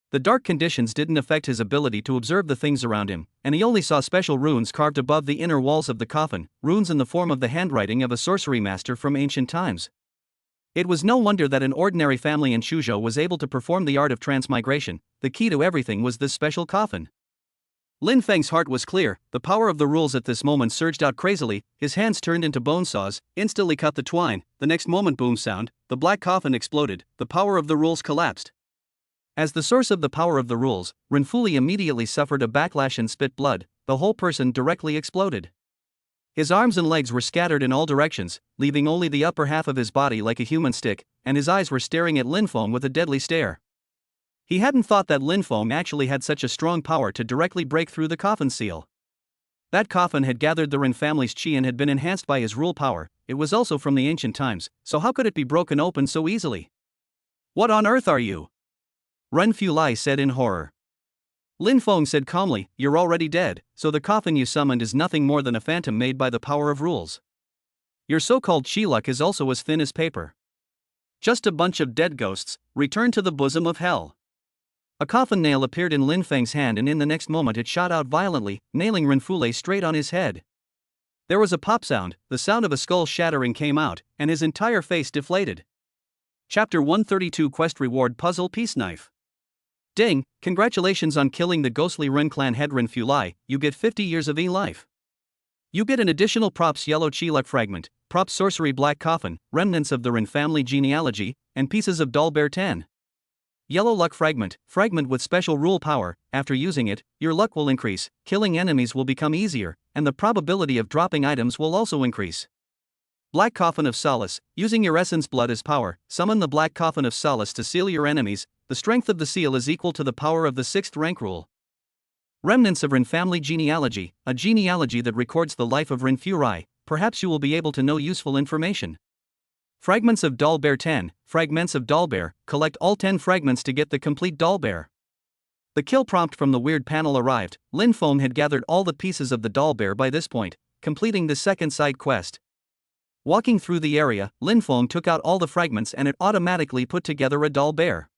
The dark conditions didn't affect his ability to observe the things around him, and he only saw special runes carved above the inner walls of the coffin, runes in the form of the handwriting of a sorcery master from ancient times. It was no wonder that an ordinary family in Shuzhou was able to perform the art of transmigration. The key to everything was this special coffin. Lin Feng's heart was clear. The power of the rules at this moment surged out crazily. His hands turned into bone saws, instantly cut the twine. The next moment, boom sound, the black coffin exploded. The power of the rules collapsed. As the source of the power of the rules, Renfuli immediately suffered a backlash and spit blood. The whole person directly exploded. His arms and legs were scattered in all directions, leaving only the upper half of his body like a human stick, and his eyes were staring at Lin Feng with a deadly stare. He hadn't thought that Lin Feng actually had such a strong power to directly break through the coffin seal. That coffin had gathered the Ren family's chi and had been enhanced by his rule power. It was also from the ancient times, so how could it be broken open so easily? "What on earth are you?" Ren Fulai said in horror. Lin Feng said calmly, "You're already dead, so the coffin you summoned is nothing more than a phantom made by the power of rules. Your so-called chi luck is also as thin as paper. Just a bunch of dead ghosts, returned to the bosom of hell." A coffin nail appeared in Lin Feng's hand, and in the next moment it shot out violently, nailing Renfule straight on his head. There was a pop sound, the sound of a skull shattering came out, and his entire face deflated. Chapter 132 Quest Reward Puzzle Peace Knife. Ding, congratulations on killing the ghostly Ren clan head Renfulai, you get 50 years of e-life. You get an additional props yellow chi luck fragment, props sorcery black coffin, remnants of the Ren family genealogy, and pieces of doll bear 10. Yellow luck fragment with special rule power. After using it, your luck will increase, killing enemies will become easier, and the probability of dropping items will also increase. Black Coffin of Solace. Using your essence blood as power, summon the Black Coffin of Solace to seal your enemies. The strength of the seal is equal to the power of the 6th rank rule. Remnants of Rin family genealogy, a genealogy that records the life of Rin Furai. Perhaps you will be able to know useful information. Fragments of Doll Bear 10. Fragments of Doll Bear. Collect all 10 fragments to get the complete Doll Bear. The kill prompt from the weird panel arrived. Lin Feng had gathered all the pieces of the Doll Bear by this point, completing the second side quest. Walking through the area, Lin Feng took out all the fragments and it automatically put together a Doll Bear.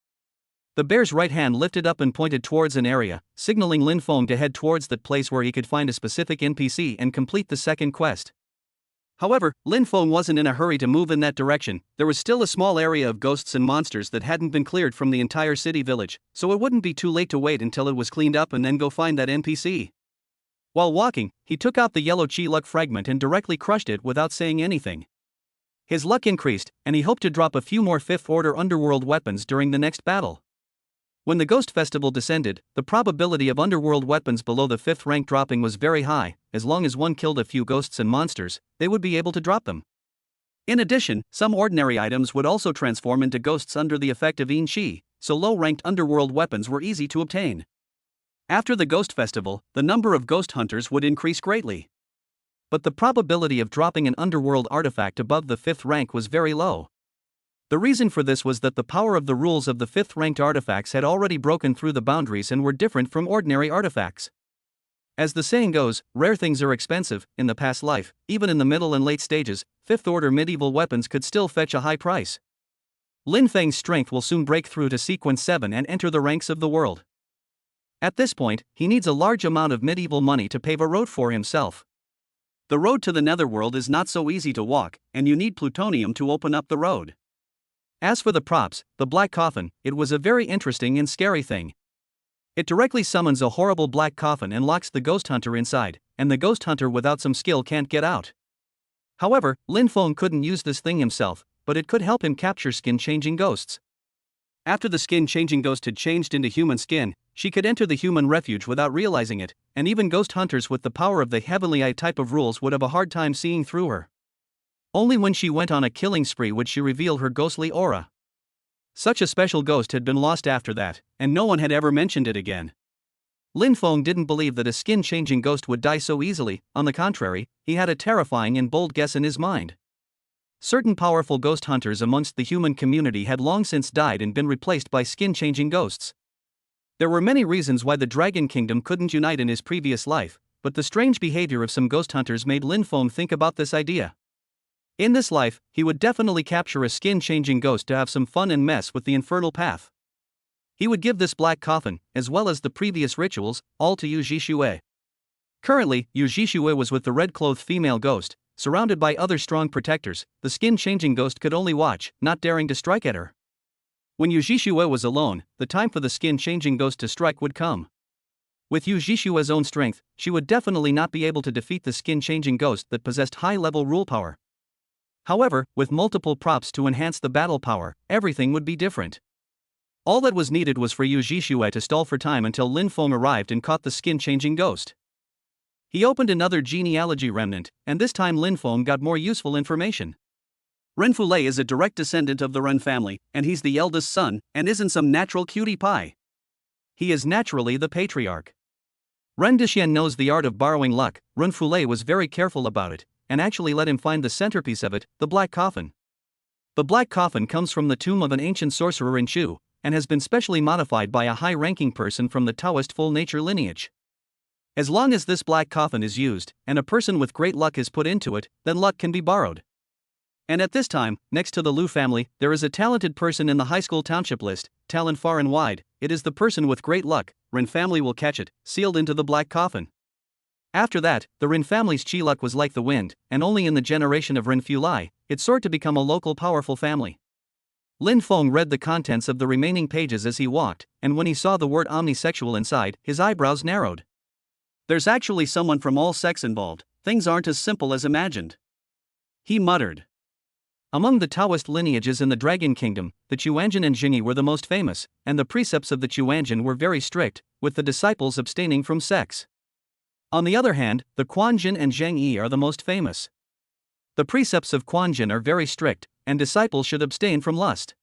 The bear's right hand lifted up and pointed towards an area, signaling Lin Feng to head towards that place where he could find a specific NPC and complete the second quest. However, Lin Feng wasn't in a hurry to move in that direction. There was still a small area of ghosts and monsters that hadn't been cleared from the entire city village, so it wouldn't be too late to wait until it was cleaned up and then go find that NPC. While walking, he took out the yellow chi luck fragment and directly crushed it without saying anything. His luck increased, and he hoped to drop a few more 5th order underworld weapons during the next battle. When the Ghost Festival descended, the probability of underworld weapons below the 5th rank dropping was very high. As long as one killed a few ghosts and monsters, they would be able to drop them. In addition, some ordinary items would also transform into ghosts under the effect of Yin Qi, so low-ranked underworld weapons were easy to obtain. After the Ghost Festival, the number of ghost hunters would increase greatly. But the probability of dropping an underworld artifact above the 5th rank was very low. The reason for this was that the power of the rules of the 5th ranked artifacts had already broken through the boundaries and were different from ordinary artifacts. As the saying goes, rare things are expensive. In the past life, even in the middle and late stages, 5th order medieval weapons could still fetch a high price. Lin Feng's strength will soon break through to sequence 7 and enter the ranks of the world. At this point, he needs a large amount of medieval money to pave a road for himself. The road to the netherworld is not so easy to walk, and you need plutonium to open up the road. As for the props, the Black Coffin, it was a very interesting and scary thing. It directly summons a horrible black coffin and locks the ghost hunter inside, and the ghost hunter without some skill can't get out. However, Lin Feng couldn't use this thing himself, but it could help him capture skin-changing ghosts. After the skin-changing ghost had changed into human skin, she could enter the human refuge without realizing it, and even ghost hunters with the power of the Heavenly Eye type of rules would have a hard time seeing through her. Only when she went on a killing spree would she reveal her ghostly aura. Such a special ghost had been lost after that, and no one had ever mentioned it again. Lin Feng didn't believe that a skin-changing ghost would die so easily. On the contrary, he had a terrifying and bold guess in his mind. Certain powerful ghost hunters amongst the human community had long since died and been replaced by skin-changing ghosts. There were many reasons why the Dragon Kingdom couldn't unite in his previous life, but the strange behavior of some ghost hunters made Lin Feng think about this idea. In this life, he would definitely capture a skin-changing ghost to have some fun and mess with the infernal path. He would give this black coffin, as well as the previous rituals, all to Yu Zhixue. Currently, Yu Zhixue was with the red-clothed female ghost, surrounded by other strong protectors. The skin-changing ghost could only watch, not daring to strike at her. When Yu Zhixue was alone, the time for the skin-changing ghost to strike would come. With Yu Zhixue's own strength, she would definitely not be able to defeat the skin-changing ghost that possessed high-level rule power. However, with multiple props to enhance the battle power, everything would be different. All that was needed was for Yu Zhixue to stall for time until Lin Feng arrived and caught the skin-changing ghost. He opened another genealogy remnant, and this time Lin Feng got more useful information. Ren Fulei is a direct descendant of the Ren family, and he's the eldest son, and isn't some natural cutie pie. He is naturally the patriarch. Ren Dixian knows the art of borrowing luck. Ren Fulei was very careful about it, and actually let him find the centerpiece of it, the Black Coffin. The Black Coffin comes from the tomb of an ancient sorcerer in Shu, and has been specially modified by a high-ranking person from the Taoist full-nature lineage. As long as this Black Coffin is used, and a person with great luck is put into it, then luck can be borrowed. And at this time, next to the Liu family, there is a talented person in the high school township list, talent far and wide. It is the person with great luck. Ren family will catch it, sealed into the Black Coffin. After that, the Rin family's chi luck was like the wind, and only in the generation of Rin Fulai, it soared to become a local powerful family. Lin Feng read the contents of the remaining pages as he walked, and when he saw the word omnisexual inside, his eyebrows narrowed. There's actually someone from all sex involved. Things aren't as simple as imagined. He muttered. Among the Taoist lineages in the Dragon Kingdom, the Chuanjin and Jingyi were the most famous, and the precepts of the Chuanjin were very strict, with the disciples abstaining from sex. On the other hand, the Quanjin and Zheng Yi are the most famous. The precepts of Quanjin are very strict, and disciples should abstain from lust.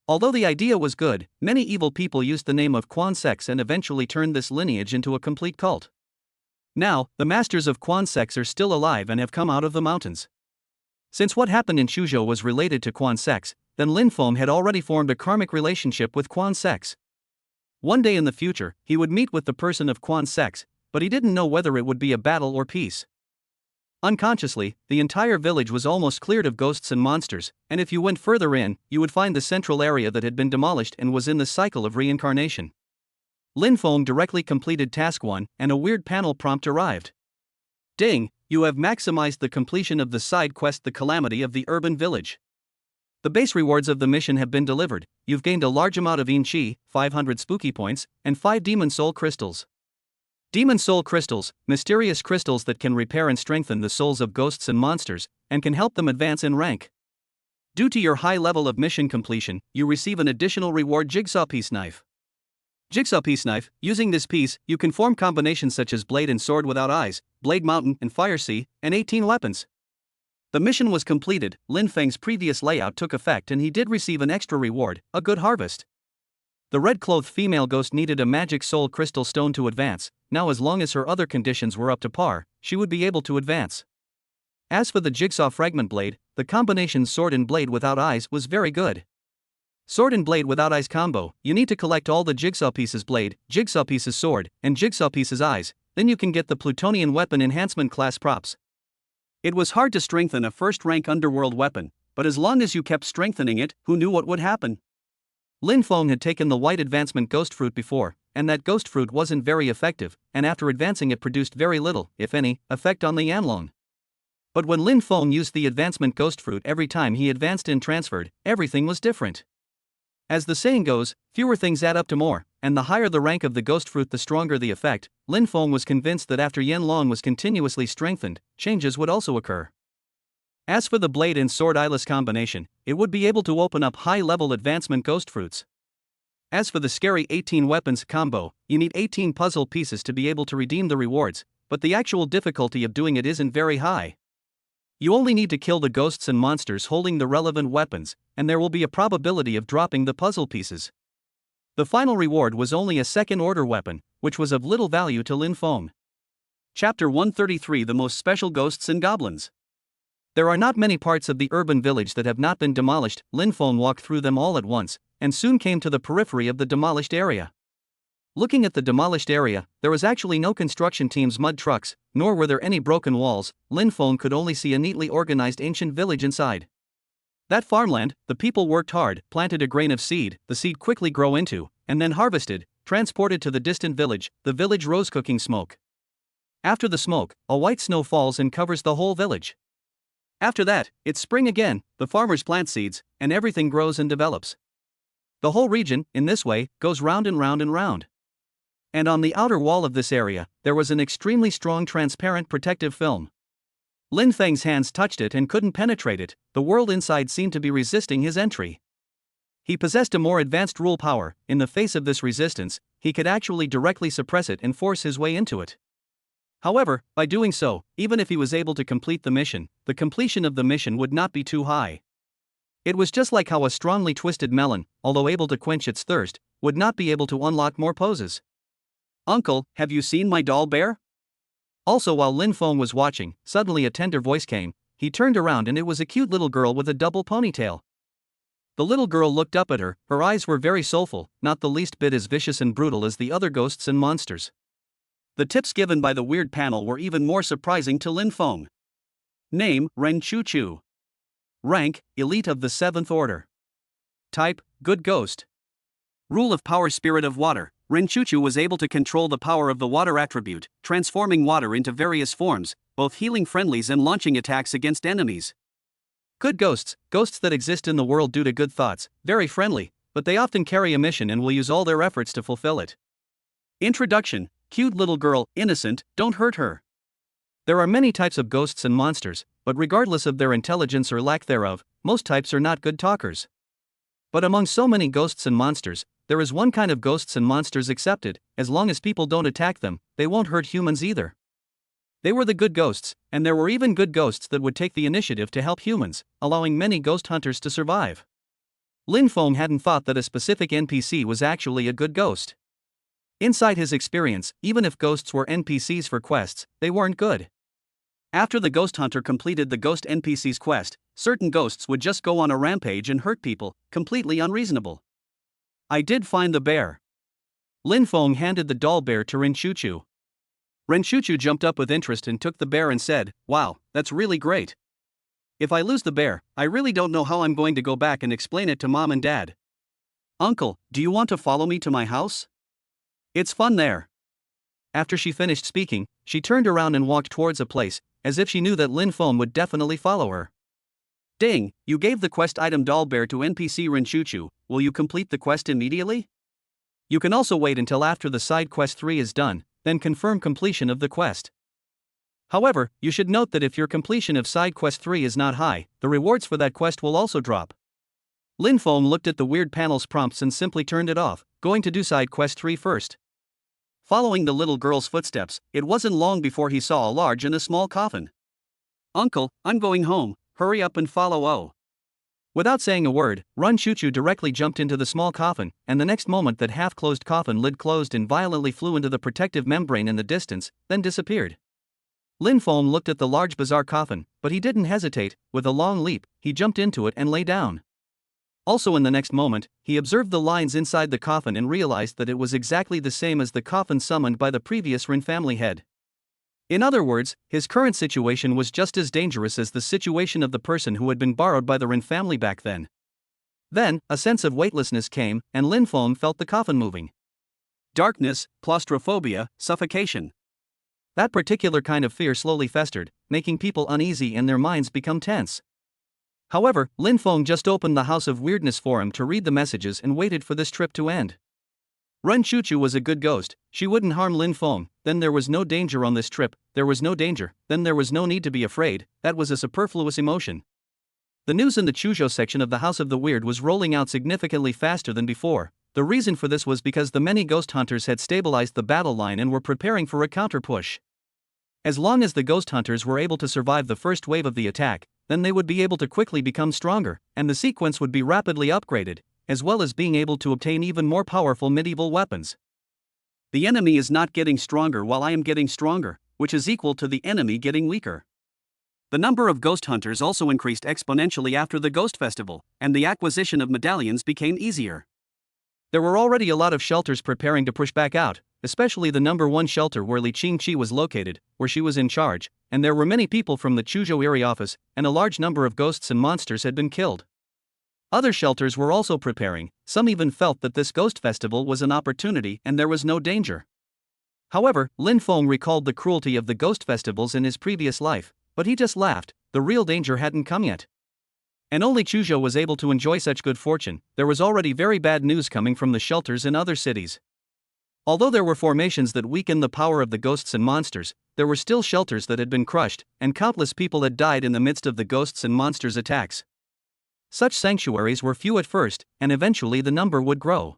Although the idea was good, many evil people used the name of Quan sects and eventually turned this lineage into a complete cult. Now, the masters of Quan sects are still alive and have come out of the mountains. Since what happened in Suzhou was related to Quan sects, then Lin Feng had already formed a karmic relationship with Quan sects. One day in the future, he would meet with the person of Quan sects, but he didn't know whether it would be a battle or peace. Unconsciously, the entire village was almost cleared of ghosts and monsters, and if you went further in, you would find the central area that had been demolished and was in the cycle of reincarnation. Lin Feng directly completed task 1, and a weird panel prompt arrived. Ding, you have maximized the completion of the side quest The Calamity of the Urban Village. The base rewards of the mission have been delivered. You've gained a large amount of Yin Qi, 500 spooky points, and 5 Demon Soul Crystals. Demon Soul Crystals, mysterious crystals that can repair and strengthen the souls of ghosts and monsters, and can help them advance in rank. Due to your high level of mission completion, you receive an additional reward Jigsaw Piece Knife. Jigsaw Piece Knife, using this piece, you can form combinations such as Blade and Sword Without Eyes, Blade Mountain and Fire Sea, and 18 weapons. The mission was completed, Lin Feng's previous layout took effect and he did receive an extra reward, a good harvest. The red-clothed female ghost needed a magic soul crystal stone to advance. Now as long as her other conditions were up to par, she would be able to advance. As for the Jigsaw Fragment Blade, the combination Sword and Blade Without Eyes was very good. Sword and Blade Without Eyes combo, you need to collect all the Jigsaw Pieces Blade, Jigsaw Pieces Sword, and Jigsaw Pieces Eyes, then you can get the Plutonian Weapon Enhancement class props. It was hard to strengthen a first-rank underworld weapon, but as long as you kept strengthening it, who knew what would happen? Lin Feng had taken the White Advancement Ghost Fruit before, and that Ghost Fruit wasn't very effective, and after advancing it produced very little, if any, effect on the Yanlong. But when Lin Feng used the Advancement Ghost Fruit every time he advanced and transferred, everything was different. As the saying goes, fewer things add up to more, and the higher the rank of the Ghost Fruit the stronger the effect. Lin Feng was convinced that after Yanlong was continuously strengthened, changes would also occur. As for the Blade and Sword Eyeless combination, it would be able to open up high-level advancement Ghost Fruits. As for the scary 18 weapons combo, you need 18 puzzle pieces to be able to redeem the rewards, but the actual difficulty of doing it isn't very high. You only need to kill the ghosts and monsters holding the relevant weapons, and there will be a probability of dropping the puzzle pieces. The final reward was only a second-order weapon, which was of little value to Lin Feng. Chapter 133 The Most Special Ghosts and Goblins. There are not many parts of the urban village that have not been demolished. Lin Feng walked through them all at once, and soon came to the periphery of the demolished area. Looking at the demolished area, there was actually no construction team's mud trucks, nor were there any broken walls. Lin Feng could only see a neatly organized ancient village inside. That farmland, the people worked hard, planted a grain of seed, the seed quickly grew into, and then harvested, transported to the distant village. The village rose cooking smoke. After the smoke, a white snow falls and covers the whole village. After that, it's spring again, the farmers plant seeds, and everything grows and develops. The whole region, in this way, goes round and round and round. And on the outer wall of this area, there was an extremely strong transparent protective film. Lin Feng's hands touched it and couldn't penetrate it. The world inside seemed to be resisting his entry. He possessed a more advanced rule power. In the face of this resistance, he could actually directly suppress it and force his way into it. However, by doing so, even if he was able to complete the mission, the completion of the mission would not be too high. It was just like how a strongly twisted melon, although able to quench its thirst, would not be able to unlock more poses. "Uncle, have you seen my doll bear?" Also, while Lin Feng was watching, suddenly a tender voice came. He turned around and it was a cute little girl with a double ponytail. The little girl looked up at her eyes were very soulful, not the least bit as vicious and brutal as the other ghosts and monsters. The tips given by the weird panel were even more surprising to Lin Feng. Name, Ren Chu Chu. Rank, Elite of the 7th Order. Type, Good Ghost. Rule of Power Spirit of Water. Ren Chu Chu was able to control the power of the water attribute, transforming water into various forms, both healing friendlies and launching attacks against enemies. Good ghosts, ghosts that exist in the world due to good thoughts, very friendly, but they often carry a mission and will use all their efforts to fulfill it. Introduction. Cute little girl, innocent, don't hurt her. There are many types of ghosts and monsters, but regardless of their intelligence or lack thereof, most types are not good talkers. But among so many ghosts and monsters, there is one kind of ghosts and monsters accepted. As long as people don't attack them, they won't hurt humans either. They were the good ghosts, and there were even good ghosts that would take the initiative to help humans, allowing many ghost hunters to survive. Lin Feng hadn't thought that a specific NPC was actually a good ghost. Inside his experience, even if ghosts were NPCs for quests, they weren't good. After the ghost hunter completed the ghost NPC's quest, certain ghosts would just go on a rampage and hurt people, completely unreasonable. I did find the bear. Lin Feng handed the doll bear to Rinchuchu. Rinchuchu jumped up with interest and took the bear and said, "Wow, that's really great. If I lose the bear, I really don't know how I'm going to go back and explain it to mom and dad. Uncle, do you want to follow me to my house? It's fun there." After she finished speaking, she turned around and walked towards a place, as if she knew that Lin Feng would definitely follow her. Ding, you gave the quest item doll bear to NPC Rinchuchu, will you complete the quest immediately? You can also wait until after the side quest 3 is done, then confirm completion of the quest. However, you should note that if your completion of side quest 3 is not high, the rewards for that quest will also drop. Lin Feng looked at the weird panel's prompts and simply turned it off, going to do side quest 3 first. Following the little girl's footsteps, it wasn't long before he saw a large and a small coffin. "Uncle, I'm going home, hurry up and follow O." Without saying a word, Rinchuchu directly jumped into the small coffin, and the next moment that half-closed coffin lid closed and violently flew into the protective membrane in the distance, then disappeared. Lin Feng looked at the large bizarre coffin, but he didn't hesitate. With a long leap, he jumped into it and lay down. Also in the next moment, he observed the lines inside the coffin and realized that it was exactly the same as the coffin summoned by the previous Rin family head. In other words, his current situation was just as dangerous as the situation of the person who had been borrowed by the Rin family back then. Then, a sense of weightlessness came, and Lin Feng felt the coffin moving. Darkness, claustrophobia, suffocation. That particular kind of fear slowly festered, making people uneasy and their minds become tense. However, Lin Feng just opened the House of Weirdness forum to read the messages and waited for this trip to end. Rinchuchu was a good ghost, she wouldn't harm Lin Feng, then there was no danger on this trip, there was no danger, then there was no need to be afraid, that was a superfluous emotion. The news in the Chujo section of the House of the Weird was rolling out significantly faster than before. The reason for this was because the many ghost hunters had stabilized the battle line and were preparing for a counter-push. As long as the ghost hunters were able to survive the first wave of the attack, then they would be able to quickly become stronger, and the sequence would be rapidly upgraded, as well as being able to obtain even more powerful medieval weapons. The enemy is not getting stronger while I am getting stronger, which is equal to the enemy getting weaker. The number of ghost hunters also increased exponentially after the Ghost Festival, and the acquisition of medallions became easier. There were already a lot of shelters preparing to push back out, especially the number 1 shelter where Li Qingqi was located, where she was in charge, and there were many people from the Chujo area office, and a large number of ghosts and monsters had been killed. Other shelters were also preparing, some even felt that this ghost festival was an opportunity and there was no danger. However, Lin Feng recalled the cruelty of the ghost festivals in his previous life, but he just laughed, the real danger hadn't come yet. And only Chujo was able to enjoy such good fortune. There was already very bad news coming from the shelters in other cities. Although there were formations that weakened the power of the ghosts and monsters, there were still shelters that had been crushed, and countless people had died in the midst of the ghosts and monsters' attacks. Such sanctuaries were few at first, and eventually the number would grow.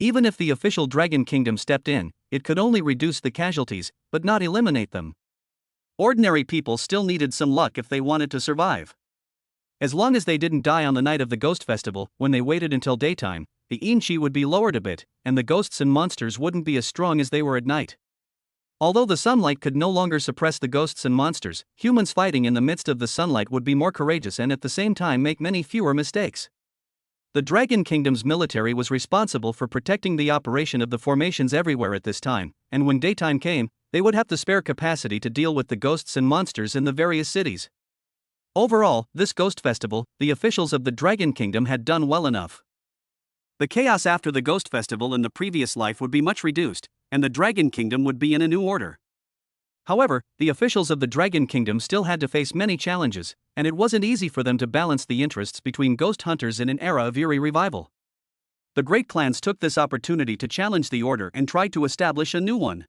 Even if the official Dragon Kingdom stepped in, it could only reduce the casualties, but not eliminate them. Ordinary people still needed some luck if they wanted to survive. As long as they didn't die on the night of the Ghost Festival, when they waited until daytime, the Inchi would be lowered a bit, and the ghosts and monsters wouldn't be as strong as they were at night. Although the sunlight could no longer suppress the ghosts and monsters, humans fighting in the midst of the sunlight would be more courageous and at the same time make many fewer mistakes. The Dragon Kingdom's military was responsible for protecting the operation of the formations everywhere at this time, and when daytime came, they would have the spare capacity to deal with the ghosts and monsters in the various cities. Overall, this Ghost Festival, the officials of the Dragon Kingdom had done well enough. The chaos after the Ghost Festival in the previous life would be much reduced, and the Dragon Kingdom would be in a new order. However, the officials of the Dragon Kingdom still had to face many challenges, and it wasn't easy for them to balance the interests between ghost hunters in an era of eerie revival. The great clans took this opportunity to challenge the order and tried to establish a new one.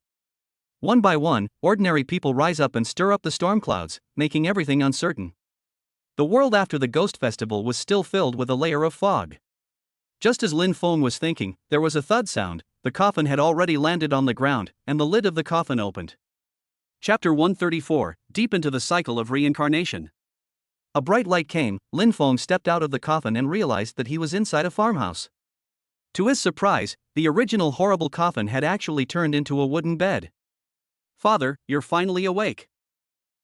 One by one, ordinary people rise up and stir up the storm clouds, making everything uncertain. The world after the Ghost Festival was still filled with a layer of fog. Just as Lin Feng was thinking, there was a thud sound. The coffin had already landed on the ground, and the lid of the coffin opened. Chapter 134, Deep into the Cycle of Reincarnation. A bright light came. Lin Feng stepped out of the coffin and realized that he was inside a farmhouse. To his surprise, the original horrible coffin had actually turned into a wooden bed. "Father, you're finally awake.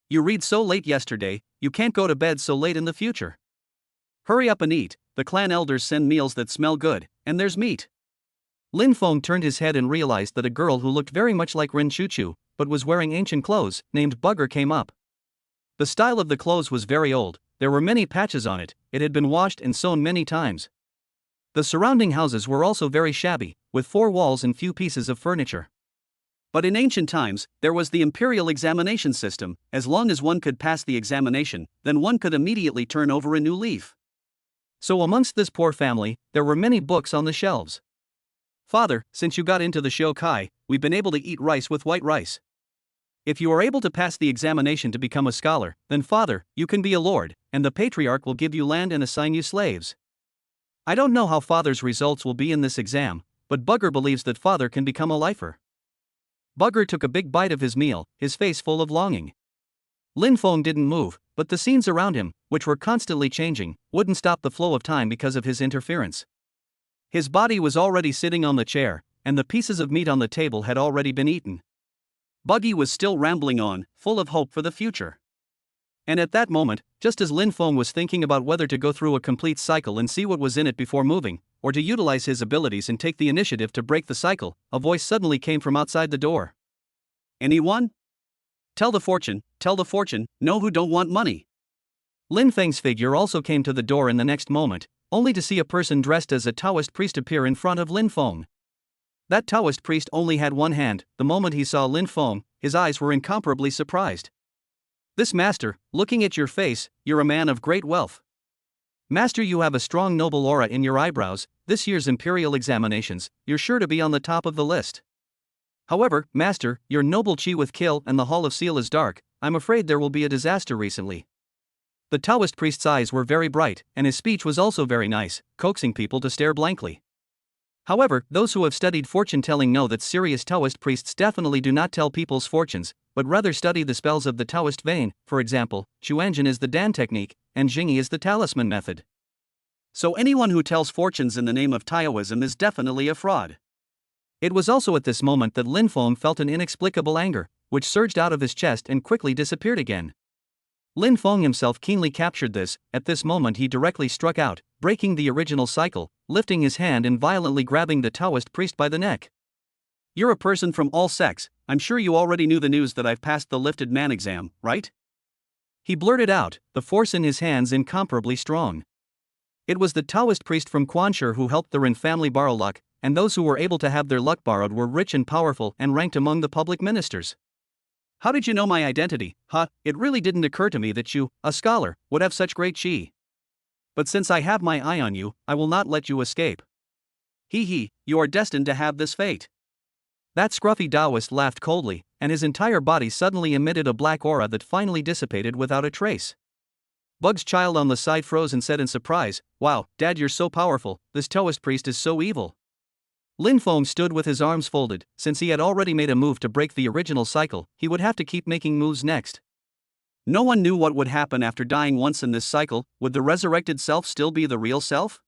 You read so late yesterday, you can't go to bed so late in the future. Hurry up and eat, the clan elders send meals that smell good, and there's meat." Lin Feng turned his head and realized that a girl who looked very much like Rin Chuchu, but was wearing ancient clothes, named Bugger, came up. The style of the clothes was very old, there were many patches on it, it had been washed and sewn many times. The surrounding houses were also very shabby, with 4 walls and few pieces of furniture. But in ancient times, there was the imperial examination system. As long as one could pass the examination, then one could immediately turn over a new leaf. So amongst this poor family, there were many books on the shelves. "Father, since you got into the shokai, we've been able to eat rice with white rice. If you are able to pass the examination to become a scholar, then father, you can be a lord, and the patriarch will give you land and assign you slaves. I don't know how father's results will be in this exam, but Bugger believes that father can become a lifer." Bugger took a big bite of his meal, his face full of longing. Lin Feng didn't move, but the scenes around him, which were constantly changing, wouldn't stop the flow of time because of his interference. His body was already sitting on the chair, and the pieces of meat on the table had already been eaten. Buggy was still rambling on, full of hope for the future. And at that moment, just as Lin Feng was thinking about whether to go through a complete cycle and see what was in it before moving, or to utilize his abilities and take the initiative to break the cycle, a voice suddenly came from outside the door. "Anyone? Tell the fortune, no who don't want money." Lin Feng's figure also came to the door in the next moment, only to see a person dressed as a Taoist priest appear in front of Lin Feng. That Taoist priest only had one hand. The moment he saw Lin Feng, his eyes were incomparably surprised. "This master, looking at your face, you're a man of great wealth. Master, you have a strong noble aura in your eyebrows. This year's imperial examinations, you're sure to be on the top of the list. However, master, your noble chi with kill and the Hall of Seal is dark. I'm afraid there will be a disaster recently." The Taoist priest's eyes were very bright, and his speech was also very nice, coaxing people to stare blankly. However, those who have studied fortune-telling know that serious Taoist priests definitely do not tell people's fortunes, but rather study the spells of the Taoist vein. For example, Chuanjin is the Dan technique, and Jingyi is the talisman method. So anyone who tells fortunes in the name of Taoism is definitely a fraud. It was also at this moment that Lin Feng felt an inexplicable anger, which surged out of his chest and quickly disappeared again. Lin Feng himself keenly captured this. At this moment he directly struck out, breaking the original cycle, lifting his hand and violently grabbing the Taoist priest by the neck. "You're a person from all sects, I'm sure you already knew the news that I've passed the lifted man exam, right?" He blurted out, the force in his hands incomparably strong. It was the Taoist priest from Quanshur who helped the Rin family borrow luck, and those who were able to have their luck borrowed were rich and powerful and ranked among the public ministers. "How did you know my identity? It really didn't occur to me that you, a scholar, would have such great chi. But since I have my eye on you, I will not let you escape. You are destined to have this fate." That scruffy Taoist laughed coldly, and his entire body suddenly emitted a black aura that finally dissipated without a trace. Bug's child on the side froze and said in surprise, "Wow, Dad, you're so powerful, this Taoist priest is so evil." Lin Feng stood with his arms folded. Since he had already made a move to break the original cycle, he would have to keep making moves next. No one knew what would happen after dying once in this cycle. Would the resurrected self still be the real self?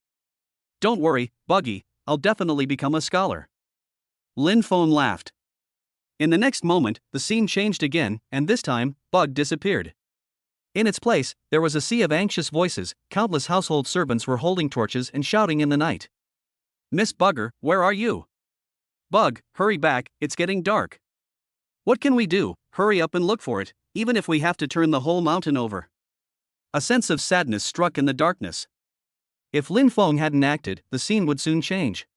"Don't worry, Buggy, I'll definitely become a scholar." Lin Feng laughed. In the next moment, the scene changed again, and this time, Bug disappeared. In its place, there was a sea of anxious voices. Countless household servants were holding torches and shouting in the night. "Miss Bugger, where are you? Bug, hurry back, it's getting dark. What can we do? Hurry up and look for it, even if we have to turn the whole mountain over." A sense of sadness struck in the darkness. If Lin Feng hadn't acted, the scene would soon change.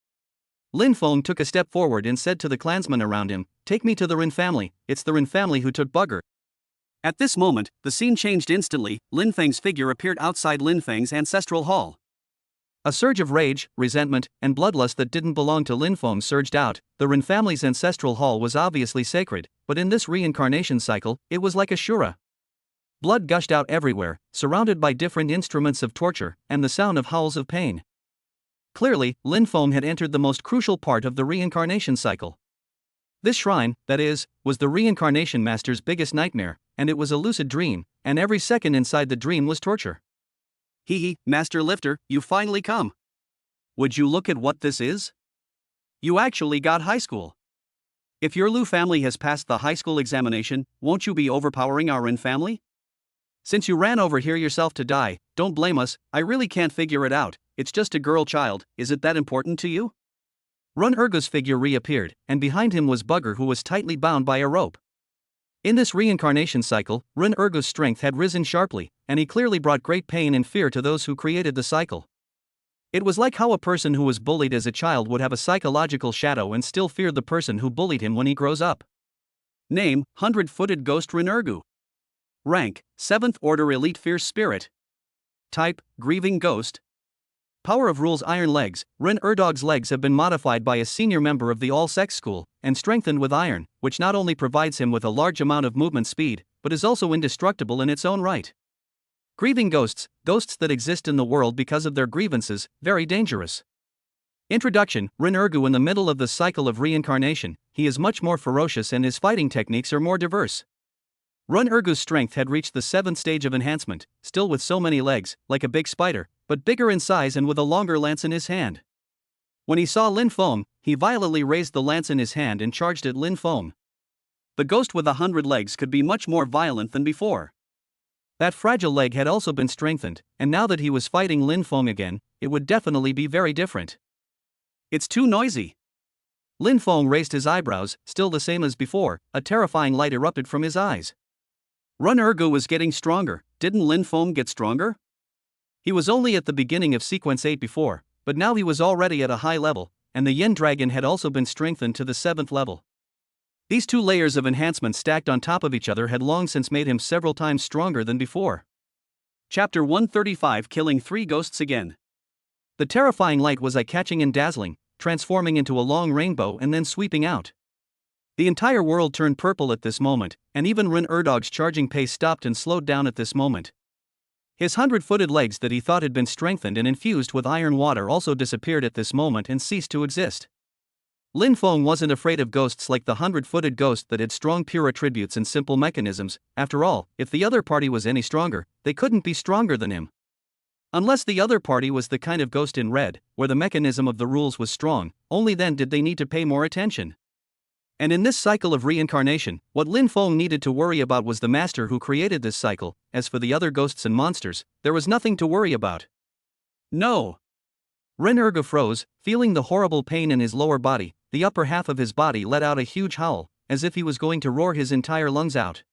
Lin Feng took a step forward and said to the clansmen around him, "Take me to the Rin family, it's the Rin family who took Bugger." At this moment, the scene changed instantly. Lin Feng's figure appeared outside Lin Feng's ancestral hall. A surge of rage, resentment, and bloodlust that didn't belong to Lin Feng surged out. The Rin family's ancestral hall was obviously sacred, but in this reincarnation cycle, it was like a shura. Blood gushed out everywhere, surrounded by different instruments of torture, and the sound of howls of pain. Clearly, Lin Feng had entered the most crucial part of the reincarnation cycle. This shrine, that is, was the reincarnation master's biggest nightmare, and it was a lucid dream, and every second inside the dream was torture. Hee, Master Lifter, you finally come. Would you look at what this is? You actually got high school. If your Lu family has passed the high school examination, won't you be overpowering our Rin family? Since you ran over here yourself to die, don't blame us, I really can't figure it out, it's just a girl child, is it that important to you? Run Ergo's figure reappeared, and behind him was Bugger, who was tightly bound by a rope. In this reincarnation cycle, Run Ergo's strength had risen sharply, and he clearly brought great pain and fear to those who created the cycle. It was like how a person who was bullied as a child would have a psychological shadow and still fear the person who bullied him when he grows up. Name: 100-footed Ghost Run Ergo. Rank: 7th Order Elite Fierce Spirit. Type: Grieving Ghost. Power of Rules: Iron Legs. Rin Erdog's legs have been modified by a senior member of the all-sex school, and strengthened with iron, which not only provides him with a large amount of movement speed, but is also indestructible in its own right. Grieving Ghosts, ghosts that exist in the world because of their grievances, very dangerous. Introduction: Rin Ergo in the middle of the cycle of reincarnation, he is much more ferocious and his fighting techniques are more diverse. Run Ergo's strength had reached the 7th stage of enhancement, still with so many legs, like a big spider, but bigger in size and with a longer lance in his hand. When he saw Lin Feng, he violently raised the lance in his hand and charged at Lin Feng. The ghost with 100 legs could be much more violent than before. That fragile leg had also been strengthened, and now that he was fighting Lin Feng again, it would definitely be very different. It's too noisy. Lin Feng raised his eyebrows, still the same as before, a terrifying light erupted from his eyes. Run Ergo was getting stronger, didn't Lin Feng get stronger? He was only at the beginning of Sequence 8 before, but now he was already at a high level, and the Yin Dragon had also been strengthened to the 7th level. These two layers of enhancement stacked on top of each other had long since made him several times stronger than before. Chapter 135: Killing 3 Ghosts Again. The terrifying light was eye-catching and dazzling, transforming into a long rainbow and then sweeping out. The entire world turned purple at this moment, and even Rin Erdog's charging pace stopped and slowed down at this moment. His 100-footed legs that he thought had been strengthened and infused with iron water also disappeared at this moment and ceased to exist. Lin Feng wasn't afraid of ghosts like the 100-footed ghost that had strong pure attributes and simple mechanisms. After all, if the other party was any stronger, they couldn't be stronger than him. Unless the other party was the kind of ghost in red, where the mechanism of the rules was strong, only then did they need to pay more attention. And in this cycle of reincarnation, what Lin Feng needed to worry about was the master who created this cycle. As for the other ghosts and monsters, there was nothing to worry about. No! Rin Ergo froze, feeling the horrible pain in his lower body. The upper half of his body let out a huge howl, as if he was going to roar his entire lungs out.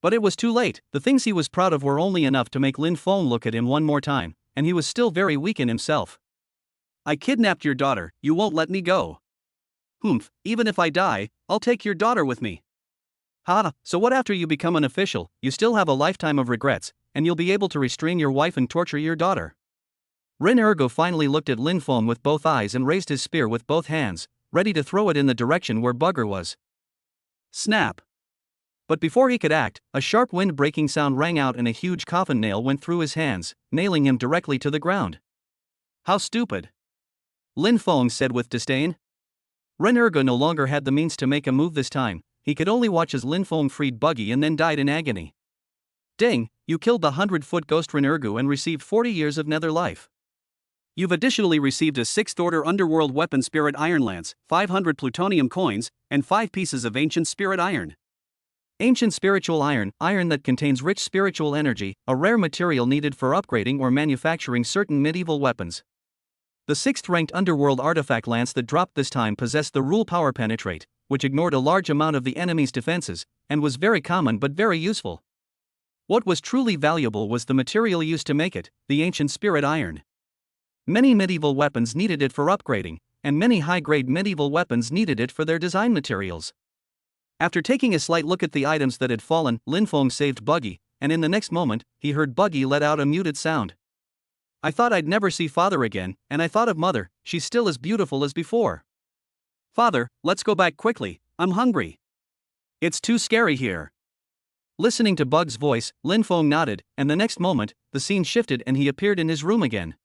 But it was too late. The things he was proud of were only enough to make Lin Feng look at him one more time, and he was still very weak in himself. I kidnapped your daughter, you won't let me go. Humph, even if I die, I'll take your daughter with me. Ha, so what after you become an official, you still have a lifetime of regrets, and you'll be able to restrain your wife and torture your daughter. Rin Ergo finally looked at Lin Feng with both eyes and raised his spear with both hands, ready to throw it in the direction where Bugger was. Snap! But before he could act, a sharp wind-breaking sound rang out and a huge coffin nail went through his hands, nailing him directly to the ground. How stupid! Lin Feng said with disdain. Rin Ergo no longer had the means to make a move this time. He could only watch as Lin Feng freed Buggy and then died in agony. Dang, you killed the 100-foot ghost Rin Ergo and received 40 years of nether life. You've additionally received a 6th Order Underworld Weapon Spirit Iron Lance, 500 plutonium coins, and 5 pieces of Ancient Spirit Iron. Ancient Spiritual Iron, iron that contains rich spiritual energy, a rare material needed for upgrading or manufacturing certain medieval weapons. The 6th ranked Underworld Artifact Lance that dropped this time possessed the rule Power Penetrate, which ignored a large amount of the enemy's defenses, and was very common but very useful. What was truly valuable was the material used to make it, the Ancient Spirit Iron. Many medieval weapons needed it for upgrading, and many high-grade medieval weapons needed it for their design materials. After taking a slight look at the items that had fallen, Lin Feng saved Buggy, and in the next moment, he heard Buggy let out a muted sound. I thought I'd never see Father again, and I thought of Mother, she's still as beautiful as before. Father, let's go back quickly, I'm hungry. It's too scary here. Listening to Bug's voice, Lin Feng nodded, and the next moment, the scene shifted and he appeared in his room again.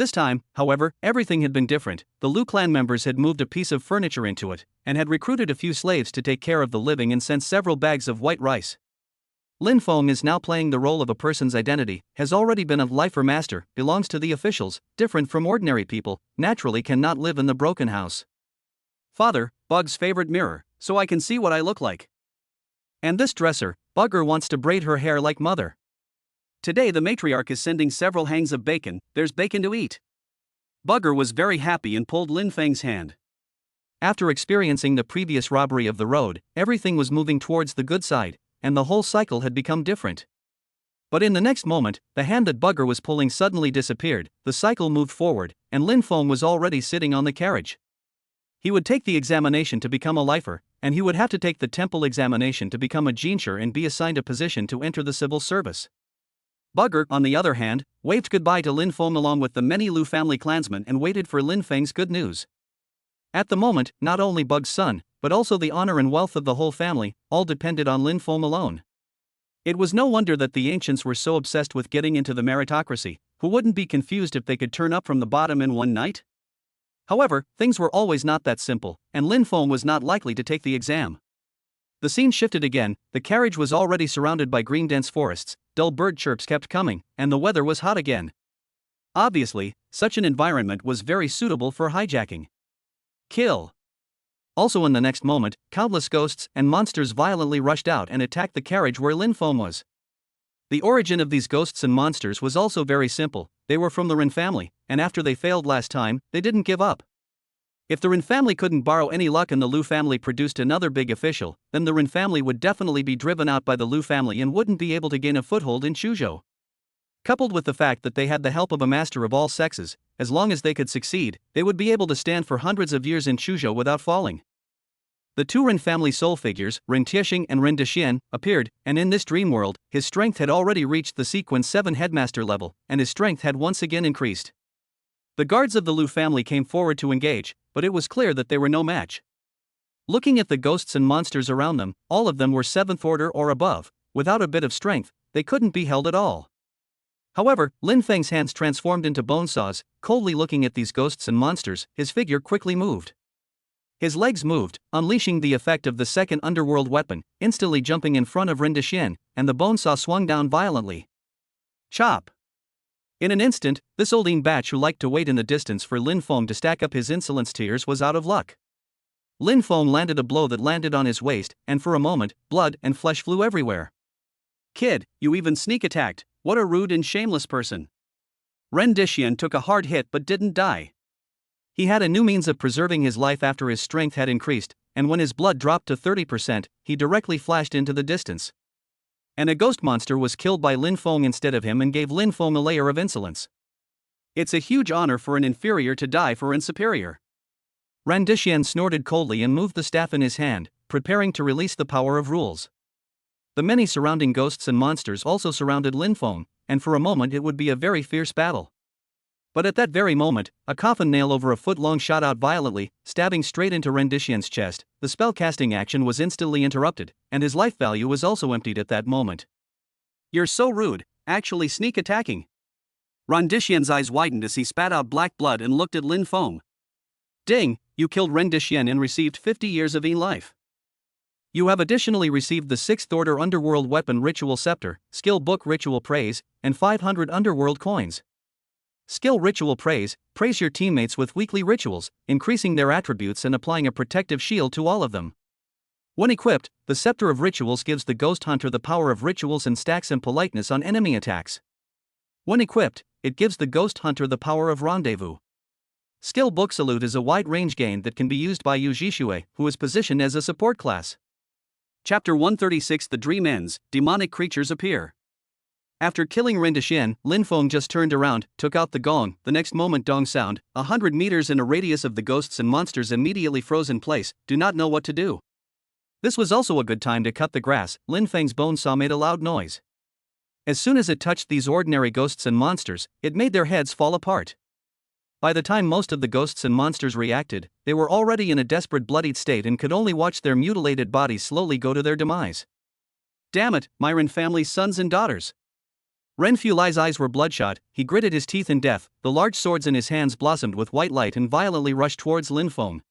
This time, however, everything had been different. The Lu clan members had moved a piece of furniture into it, and had recruited a few slaves to take care of the living and sent several bags of white rice. Lin Feng is now playing the role of a person's identity, has already been a lifer master, belongs to the officials, different from ordinary people, naturally cannot live in the broken house. Father, Bug's favorite mirror, so I can see what I look like. And this dresser, Bugger wants to braid her hair like mother. Today the matriarch is sending several hangs of bacon, there's bacon to eat. Bugger was very happy and pulled Lin Feng's hand. After experiencing the previous robbery of the road, everything was moving towards the good side, and the whole cycle had become different. But in the next moment, the hand that Bugger was pulling suddenly disappeared, the cycle moved forward, and Lin Feng was already sitting on the carriage. He would take the examination to become a lifer, and he would have to take the temple examination to become a jincher and be assigned a position to enter the civil service. Bugger, on the other hand, waved goodbye to Lin Feng along with the many Lu family clansmen and waited for Lin Feng's good news. At the moment, not only Bug's son, but also the honor and wealth of the whole family, all depended on Lin Feng alone. It was no wonder that the ancients were so obsessed with getting into the meritocracy, who wouldn't be confused if they could turn up from the bottom in one night? However, things were always not that simple, and Lin Feng was not likely to take the exam. The scene shifted again, the carriage was already surrounded by green dense forests, dull bird chirps kept coming, and the weather was hot again. Obviously, such an environment was very suitable for hijacking. Kill. Also in the next moment, countless ghosts and monsters violently rushed out and attacked the carriage where Lin Feng was. The origin of these ghosts and monsters was also very simple, they were from the Ren family, and after they failed last time, they didn't give up. If the Ren family couldn't borrow any luck and the Lu family produced another big official, then the Ren family would definitely be driven out by the Lu family and wouldn't be able to gain a foothold in Shuzhou. Coupled with the fact that they had the help of a master of all sexes, as long as they could succeed, they would be able to stand for hundreds of years in Shuzhou without falling. The two Ren family soul figures, Ren Tixing and Ren Dexian, appeared, and in this dream world, his strength had already reached the sequence 7 headmaster level, and his strength had once again increased. The guards of the Lu family came forward to engage, but it was clear that they were no match. Looking at the ghosts and monsters around them, all of them were 7th order or above, without a bit of strength, they couldn't be held at all. However, Lin Feng's hands transformed into bone saws, coldly looking at these ghosts and monsters, his figure quickly moved. His legs moved, unleashing the effect of the second underworld weapon, instantly jumping in front of Ren Dexian, and the bone saw swung down violently. Chop! In an instant, this oldine batch who liked to wait in the distance for Lin Feng to stack up his insolence tears was out of luck. Lin Feng landed a blow that landed on his waist, and for a moment, blood and flesh flew everywhere. Kid, you even sneak attacked, what a rude and shameless person. Ren Dexian took a hard hit but didn't die. He had a new means of preserving his life after his strength had increased, and when his blood dropped to 30%, he directly flashed into the distance. And a ghost monster was killed by Lin Feng instead of him and gave Lin Feng a layer of insolence. It's a huge honor for an inferior to die for an superior. Ren Dexian snorted coldly and moved the staff in his hand, preparing to release the power of rules. The many surrounding ghosts and monsters also surrounded Lin Feng, and for a moment it would be a very fierce battle. But at that very moment, a coffin nail over a foot long shot out violently, stabbing straight into Ren Dexian's chest. The spell-casting action was instantly interrupted, and his life value was also emptied at that moment. You're so rude, actually sneak attacking. Ren Dexian's eyes widened as he spat out black blood and looked at Lin Feng. Ding, you killed Ren Dexian and received 50 years of life. You have additionally received the 6th Order Underworld Weapon Ritual Scepter, Skill Book Ritual Praise, and 500 Underworld Coins. Skill Ritual Praise, praise your teammates with weekly rituals, increasing their attributes and applying a protective shield to all of them. When equipped, the Scepter of Rituals gives the Ghost Hunter the power of rituals and stacks and politeness on enemy attacks. When equipped, it gives the Ghost Hunter the power of rendezvous. Skill Book Salute is a wide-range gain that can be used by Yu Jishui, who is positioned as a support class. Chapter 136 The Dream Ends, Demonic Creatures Appear. After killing Ren Dexian, Lin Feng just turned around, took out the gong, the next moment dong sound, 100 meters in a radius of the ghosts and monsters immediately froze in place, do not know what to do. This was also a good time to cut the grass. Lin Feng's bone saw made a loud noise. As soon as it touched these ordinary ghosts and monsters, it made their heads fall apart. By the time most of the ghosts and monsters reacted, they were already in a desperate bloodied state and could only watch their mutilated bodies slowly go to their demise. Damn it, my Ren family's sons and daughters! Renfu Lai's eyes were bloodshot, he gritted his teeth in death, the large swords in his hands blossomed with white light and violently rushed towards Lin Feng.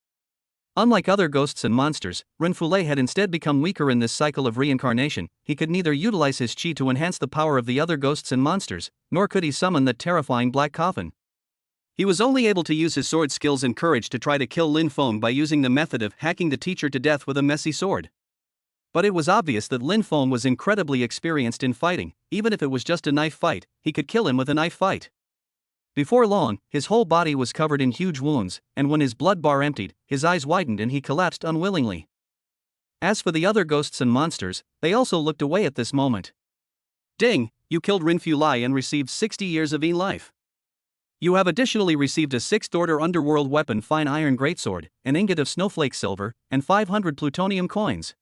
Unlike other ghosts and monsters, Renfu Lai had instead become weaker in this cycle of reincarnation. He could neither utilize his chi to enhance the power of the other ghosts and monsters, nor could he summon that terrifying black coffin. He was only able to use his sword skills and courage to try to kill Lin Feng by using the method of hacking the teacher to death with a messy sword. But it was obvious that Lin Feng was incredibly experienced in fighting. Even if it was just a knife fight, he could kill him with a knife fight. Before long, his whole body was covered in huge wounds, and when his blood bar emptied, his eyes widened and he collapsed unwillingly. As for the other ghosts and monsters, they also looked away at this moment. Ding, you killed Renfu Lai and received 60 years of life. You have additionally received a 6th order underworld weapon fine iron greatsword, an ingot of snowflake silver, and 500 plutonium coins.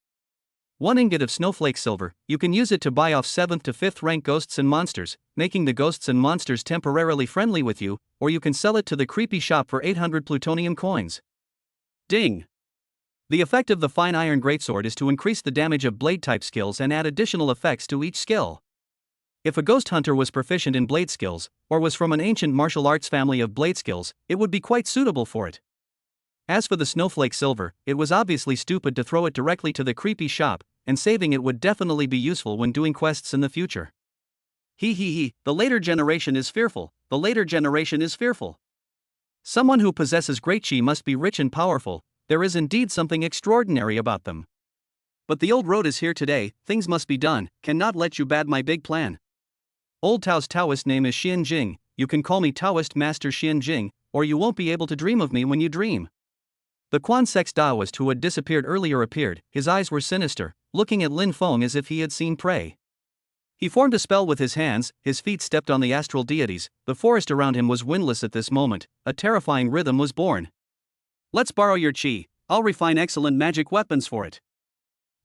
1 ingot of snowflake silver, you can use it to buy off 7th to 5th rank ghosts and monsters, making the ghosts and monsters temporarily friendly with you, or you can sell it to the creepy shop for 800 plutonium coins. Ding! The effect of the fine iron greatsword is to increase the damage of blade type skills and add additional effects to each skill. If a ghost hunter was proficient in blade skills, or was from an ancient martial arts family of blade skills, it would be quite suitable for it. As for the snowflake silver, it was obviously stupid to throw it directly to the creepy shop, and saving it would definitely be useful when doing quests in the future. The later generation is fearful, the later generation is fearful. Someone who possesses great chi must be rich and powerful, there is indeed something extraordinary about them. But the old road is here today, things must be done, cannot let you bad my big plan. Old Tao's Taoist name is Xian Jing, you can call me Taoist Master Xian Jing, or you won't be able to dream of me when you dream. The Quan Sex Taoist who had disappeared earlier appeared, his eyes were sinister, looking at Lin Feng as if he had seen prey. He formed a spell with his hands, his feet stepped on the astral deities, the forest around him was windless at this moment, a terrifying rhythm was born. Let's borrow your chi, I'll refine excellent magic weapons for it.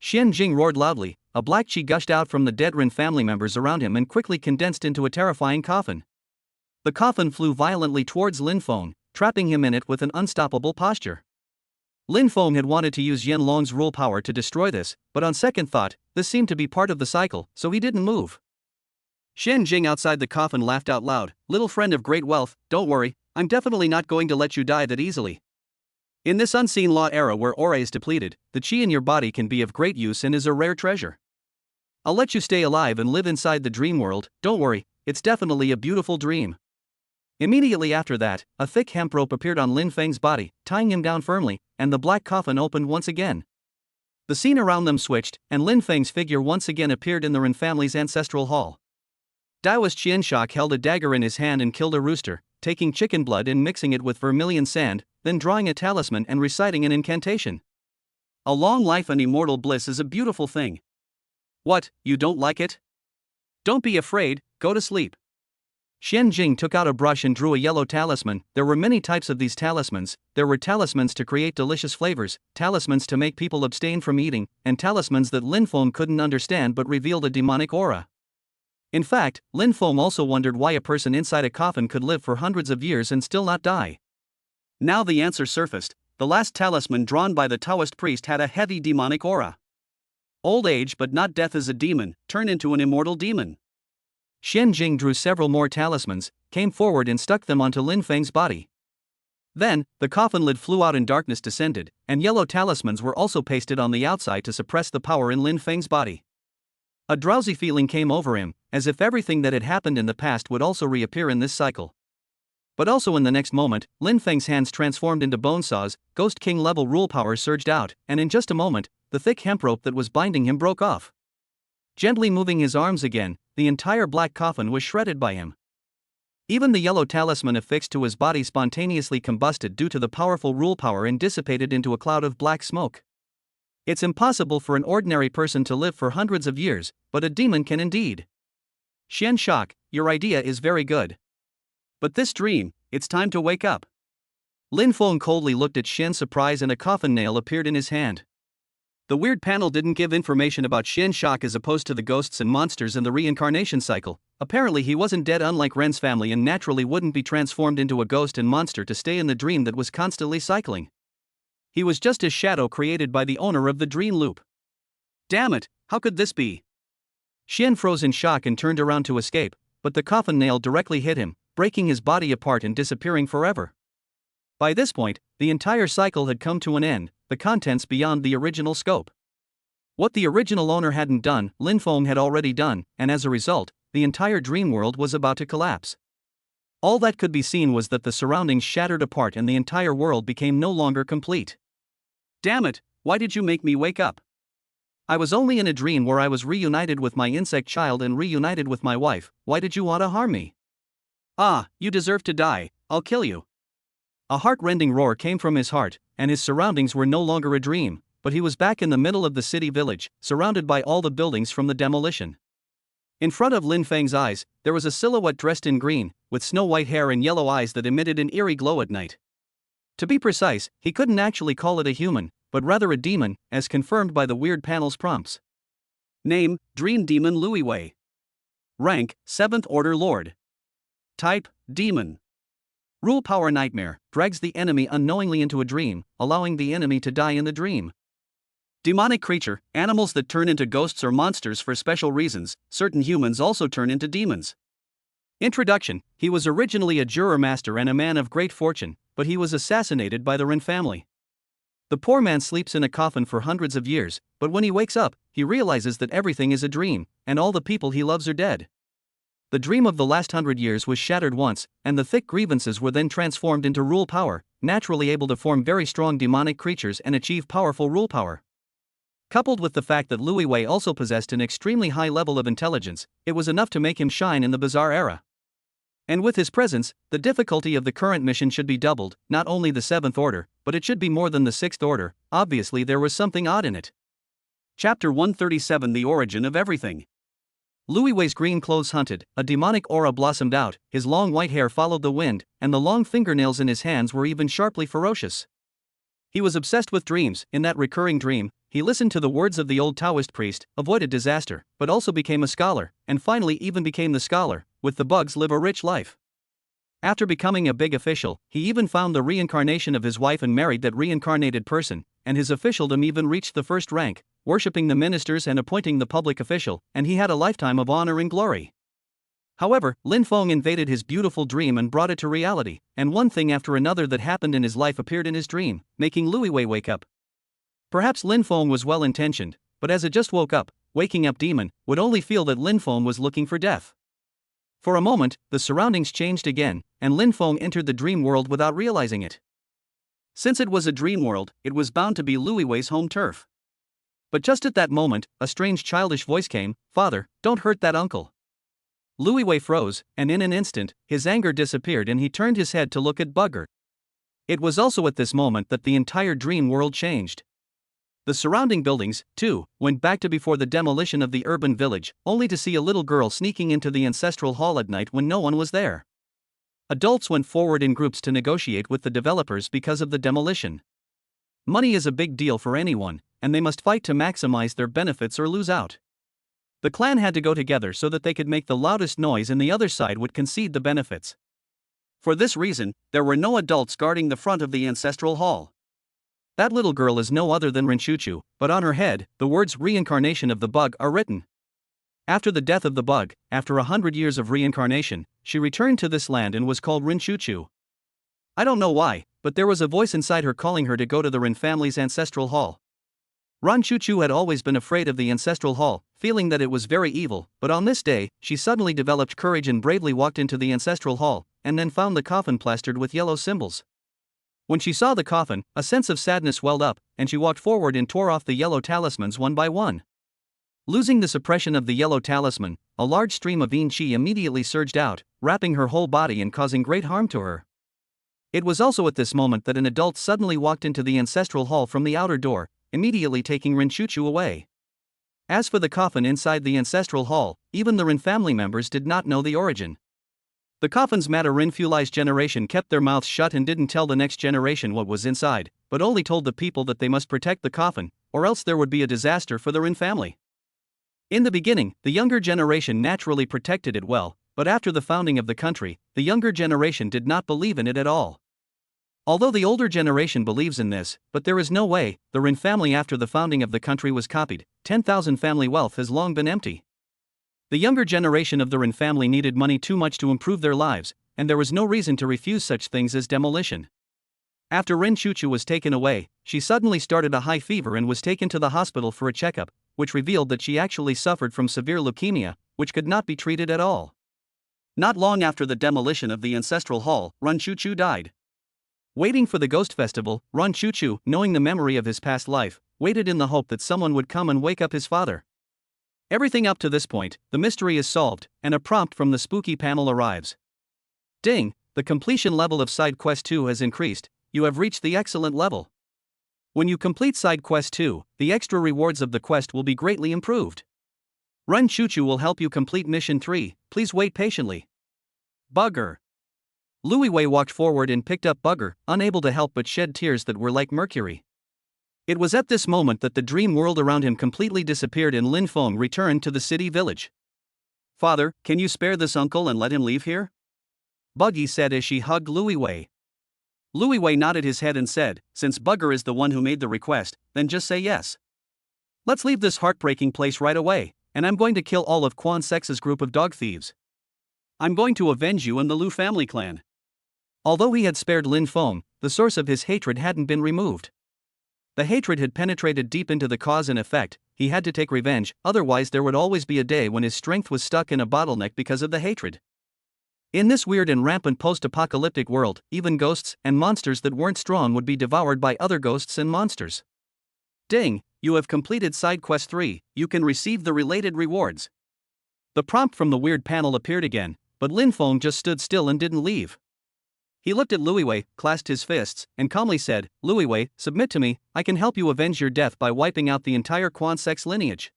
Xian Jing roared loudly, a black chi gushed out from the dead Rin family members around him and quickly condensed into a terrifying coffin. The coffin flew violently towards Lin Feng, trapping him in it with an unstoppable posture. Lin Feng had wanted to use Yen Long's rule power to destroy this, but on second thought, this seemed to be part of the cycle, so he didn't move. Xian Jing outside the coffin laughed out loud, little friend of great wealth, don't worry, I'm definitely not going to let you die that easily. In this unseen law era where aura is depleted, the chi in your body can be of great use and is a rare treasure. I'll let you stay alive and live inside the dream world, don't worry, it's definitely a beautiful dream. Immediately after that, a thick hemp rope appeared on Lin Feng's body, tying him down firmly, and the black coffin opened once again. The scene around them switched, and Lin Feng's figure once again appeared in the Rin family's ancestral hall. Daoist Qianshak held a dagger in his hand and killed a rooster, taking chicken blood and mixing it with vermilion sand, then drawing a talisman and reciting an incantation. A long life and immortal bliss is a beautiful thing. What, you don't like it? Don't be afraid, go to sleep. Xian Jing took out a brush and drew a yellow talisman. There were many types of these talismans. There were talismans to create delicious flavors, talismans to make people abstain from eating, and talismans that Lin Feng couldn't understand but revealed a demonic aura. In fact, Lin Feng also wondered why a person inside a coffin could live for hundreds of years and still not die. Now the answer surfaced. The last talisman drawn by the Taoist priest had a heavy demonic aura. Old age but not death is a demon, turn into an immortal demon. Xian Jing drew several more talismans, came forward and stuck them onto Lin Feng's body. Then, the coffin lid flew out and darkness descended, and yellow talismans were also pasted on the outside to suppress the power in Lin Feng's body. A drowsy feeling came over him, as if everything that had happened in the past would also reappear in this cycle. But also in the next moment, Lin Feng's hands transformed into bone saws, Ghost King level rule power surged out, and in just a moment, the thick hemp rope that was binding him broke off. Gently moving his arms again, the entire black coffin was shredded by him. Even the yellow talisman affixed to his body spontaneously combusted due to the powerful rule power and dissipated into a cloud of black smoke. It's impossible for an ordinary person to live for hundreds of years, but a demon can indeed. Xian Shak, your idea is very good. But this dream, it's time to wake up. Lin Feng coldly looked at Xian's surprise and a coffin nail appeared in his hand. The weird panel didn't give information about Xian Shak as opposed to the ghosts and monsters in the reincarnation cycle. Apparently he wasn't dead unlike Ren's family and naturally wouldn't be transformed into a ghost and monster to stay in the dream that was constantly cycling. He was just his shadow created by the owner of the dream loop. Damn it, how could this be? Xian froze in shock and turned around to escape, but the coffin nail directly hit him, breaking his body apart and disappearing forever. By this point, the entire cycle had come to an end, the contents beyond the original scope. What the original owner hadn't done, Lin Feng had already done, and as a result, the entire dream world was about to collapse. All that could be seen was that the surroundings shattered apart and the entire world became no longer complete. Damn it, why did you make me wake up? I was only in a dream where I was reunited with my insect child and reunited with my wife. Why did you want to harm me? Ah, you deserve to die, I'll kill you. A heart-rending roar came from his heart, and his surroundings were no longer a dream, but he was back in the middle of the city village, surrounded by all the buildings from the demolition. In front of Lin Feng's eyes, there was a silhouette dressed in green, with snow-white hair and yellow eyes that emitted an eerie glow at night. To be precise, he couldn't actually call it a human, but rather a demon, as confirmed by the weird panel's prompts. Name, Dream Demon Louis Wei. Rank, 7th Order Lord. Type, Demon. Rule Power Nightmare, drags the enemy unknowingly into a dream, allowing the enemy to die in the dream. Demonic creature, animals that turn into ghosts or monsters for special reasons. Certain humans also turn into demons. Introduction: he was originally a juror master and a man of great fortune, but he was assassinated by the Ren family. The poor man sleeps in a coffin for hundreds of years, but when he wakes up, he realizes that everything is a dream, and all the people he loves are dead. The dream of the last 100 years was shattered once, and the thick grievances were then transformed into rule power, naturally able to form very strong demonic creatures and achieve powerful rule power. Coupled with the fact that Louis Wei also possessed an extremely high level of intelligence, it was enough to make him shine in the bizarre era. And with his presence, the difficulty of the current mission should be doubled, not only the 7th Order, but it should be more than the 6th Order. Obviously there was something odd in it. Chapter 137: The Origin of Everything. Louis Wei's green clothes hunted, a demonic aura blossomed out, his long white hair followed the wind, and the long fingernails in his hands were even sharply ferocious. He was obsessed with dreams. In that recurring dream, he listened to the words of the old Taoist priest, avoided disaster, but also became a scholar, and finally even became the scholar, with the bugs live a rich life. After becoming a big official, he even found the reincarnation of his wife and married that reincarnated person, and his officialdom even reached the first rank, worshipping the ministers and appointing the public official, and he had a lifetime of honor and glory. However, Lin Feng invaded his beautiful dream and brought it to reality, and one thing after another that happened in his life appeared in his dream, making Louis Wei wake up. Perhaps Lin Feng was well-intentioned, but as it just woke up, waking up demon would only feel that Lin Feng was looking for death. For a moment, the surroundings changed again, and Lin Feng entered the dream world without realizing it. Since it was a dream world, it was bound to be Louis Wei's home turf. But just at that moment, a strange childish voice came, "Father, don't hurt that uncle." Louis Wei froze, and in an instant, his anger disappeared and he turned his head to look at Bugger. It was also at this moment that the entire dream world changed. The surrounding buildings, too, went back to before the demolition of the urban village, only to see a little girl sneaking into the ancestral hall at night when no one was there. Adults went forward in groups to negotiate with the developers because of the demolition. Money is a big deal for anyone, and they must fight to maximize their benefits or lose out. The clan had to go together so that they could make the loudest noise and the other side would concede the benefits. For this reason, there were no adults guarding the front of the ancestral hall. That little girl is no other than Rinchuchu, but on her head, the words "reincarnation of the bug" are written. After the death of the bug, after 100 years of reincarnation, she returned to this land and was called Rinchuchu. I don't know why, but there was a voice inside her calling her to go to the Rin family's ancestral hall. Rinchuchu had always been afraid of the ancestral hall, feeling that it was very evil, but on this day, she suddenly developed courage and bravely walked into the ancestral hall, and then found the coffin plastered with yellow symbols. When she saw the coffin, a sense of sadness welled up, and she walked forward and tore off the yellow talismans one by one. Losing the suppression of the yellow talisman, a large stream of yin qi immediately surged out, wrapping her whole body and causing great harm to her. It was also at this moment that an adult suddenly walked into the ancestral hall from the outer door, immediately taking Rinchuchu away. As for the coffin inside the ancestral hall, even the Rin family members did not know the origin. The coffin's matter Rin Fuli's generation kept their mouths shut and didn't tell the next generation what was inside, but only told the people that they must protect the coffin, or else there would be a disaster for the Rin family. In the beginning, the younger generation naturally protected it well, but after the founding of the country, the younger generation did not believe in it at all. Although the older generation believes in this, but there is no way, the Rin family after the founding of the country was copied, 10,000 family wealth has long been empty. The younger generation of the Ren family needed money too much to improve their lives, and there was no reason to refuse such things as demolition. After Ren Chuchu was taken away, she suddenly started a high fever and was taken to the hospital for a checkup, which revealed that she actually suffered from severe leukemia, which could not be treated at all. Not long after the demolition of the ancestral hall, Ren Chuchu died. Waiting for the ghost festival, Ren Chuchu, knowing the memory of his past life, waited in the hope that someone would come and wake up his father. Everything up to this point, the mystery is solved, and a prompt from the spooky panel arrives. Ding! The completion level of Side Quest 2 has increased. You have reached the excellent level. When you complete Side Quest 2, the extra rewards of the quest will be greatly improved. Ren Chuchu will help you complete Mission 3, please wait patiently. Bugger. Louis Wei walked forward and picked up Bugger, unable to help but shed tears that were like mercury. It was at this moment that the dream world around him completely disappeared and Lin Feng returned to the city village. Father, can you spare this uncle and let him leave here? Buggy said as she hugged Louis Wei. Louis Wei nodded his head and said, since Bugger is the one who made the request, then just say yes. Let's leave this heartbreaking place right away, and I'm going to kill all of Quan Sex's group of dog thieves. I'm going to avenge you and the Lu family clan. Although he had spared Lin Feng, the source of his hatred hadn't been removed. The hatred had penetrated deep into the cause and effect. He had to take revenge, otherwise there would always be a day when his strength was stuck in a bottleneck because of the hatred. In this weird and rampant post-apocalyptic world, even ghosts and monsters that weren't strong would be devoured by other ghosts and monsters. Ding! You have completed Side Quest 3, you can receive the related rewards. The prompt from the weird panel appeared again, but Lin Feng just stood still and didn't leave. He looked at Louis Wei, clasped his fists, and calmly said, Louis Wei, submit to me, I can help you avenge your death by wiping out the entire Quan Sex lineage.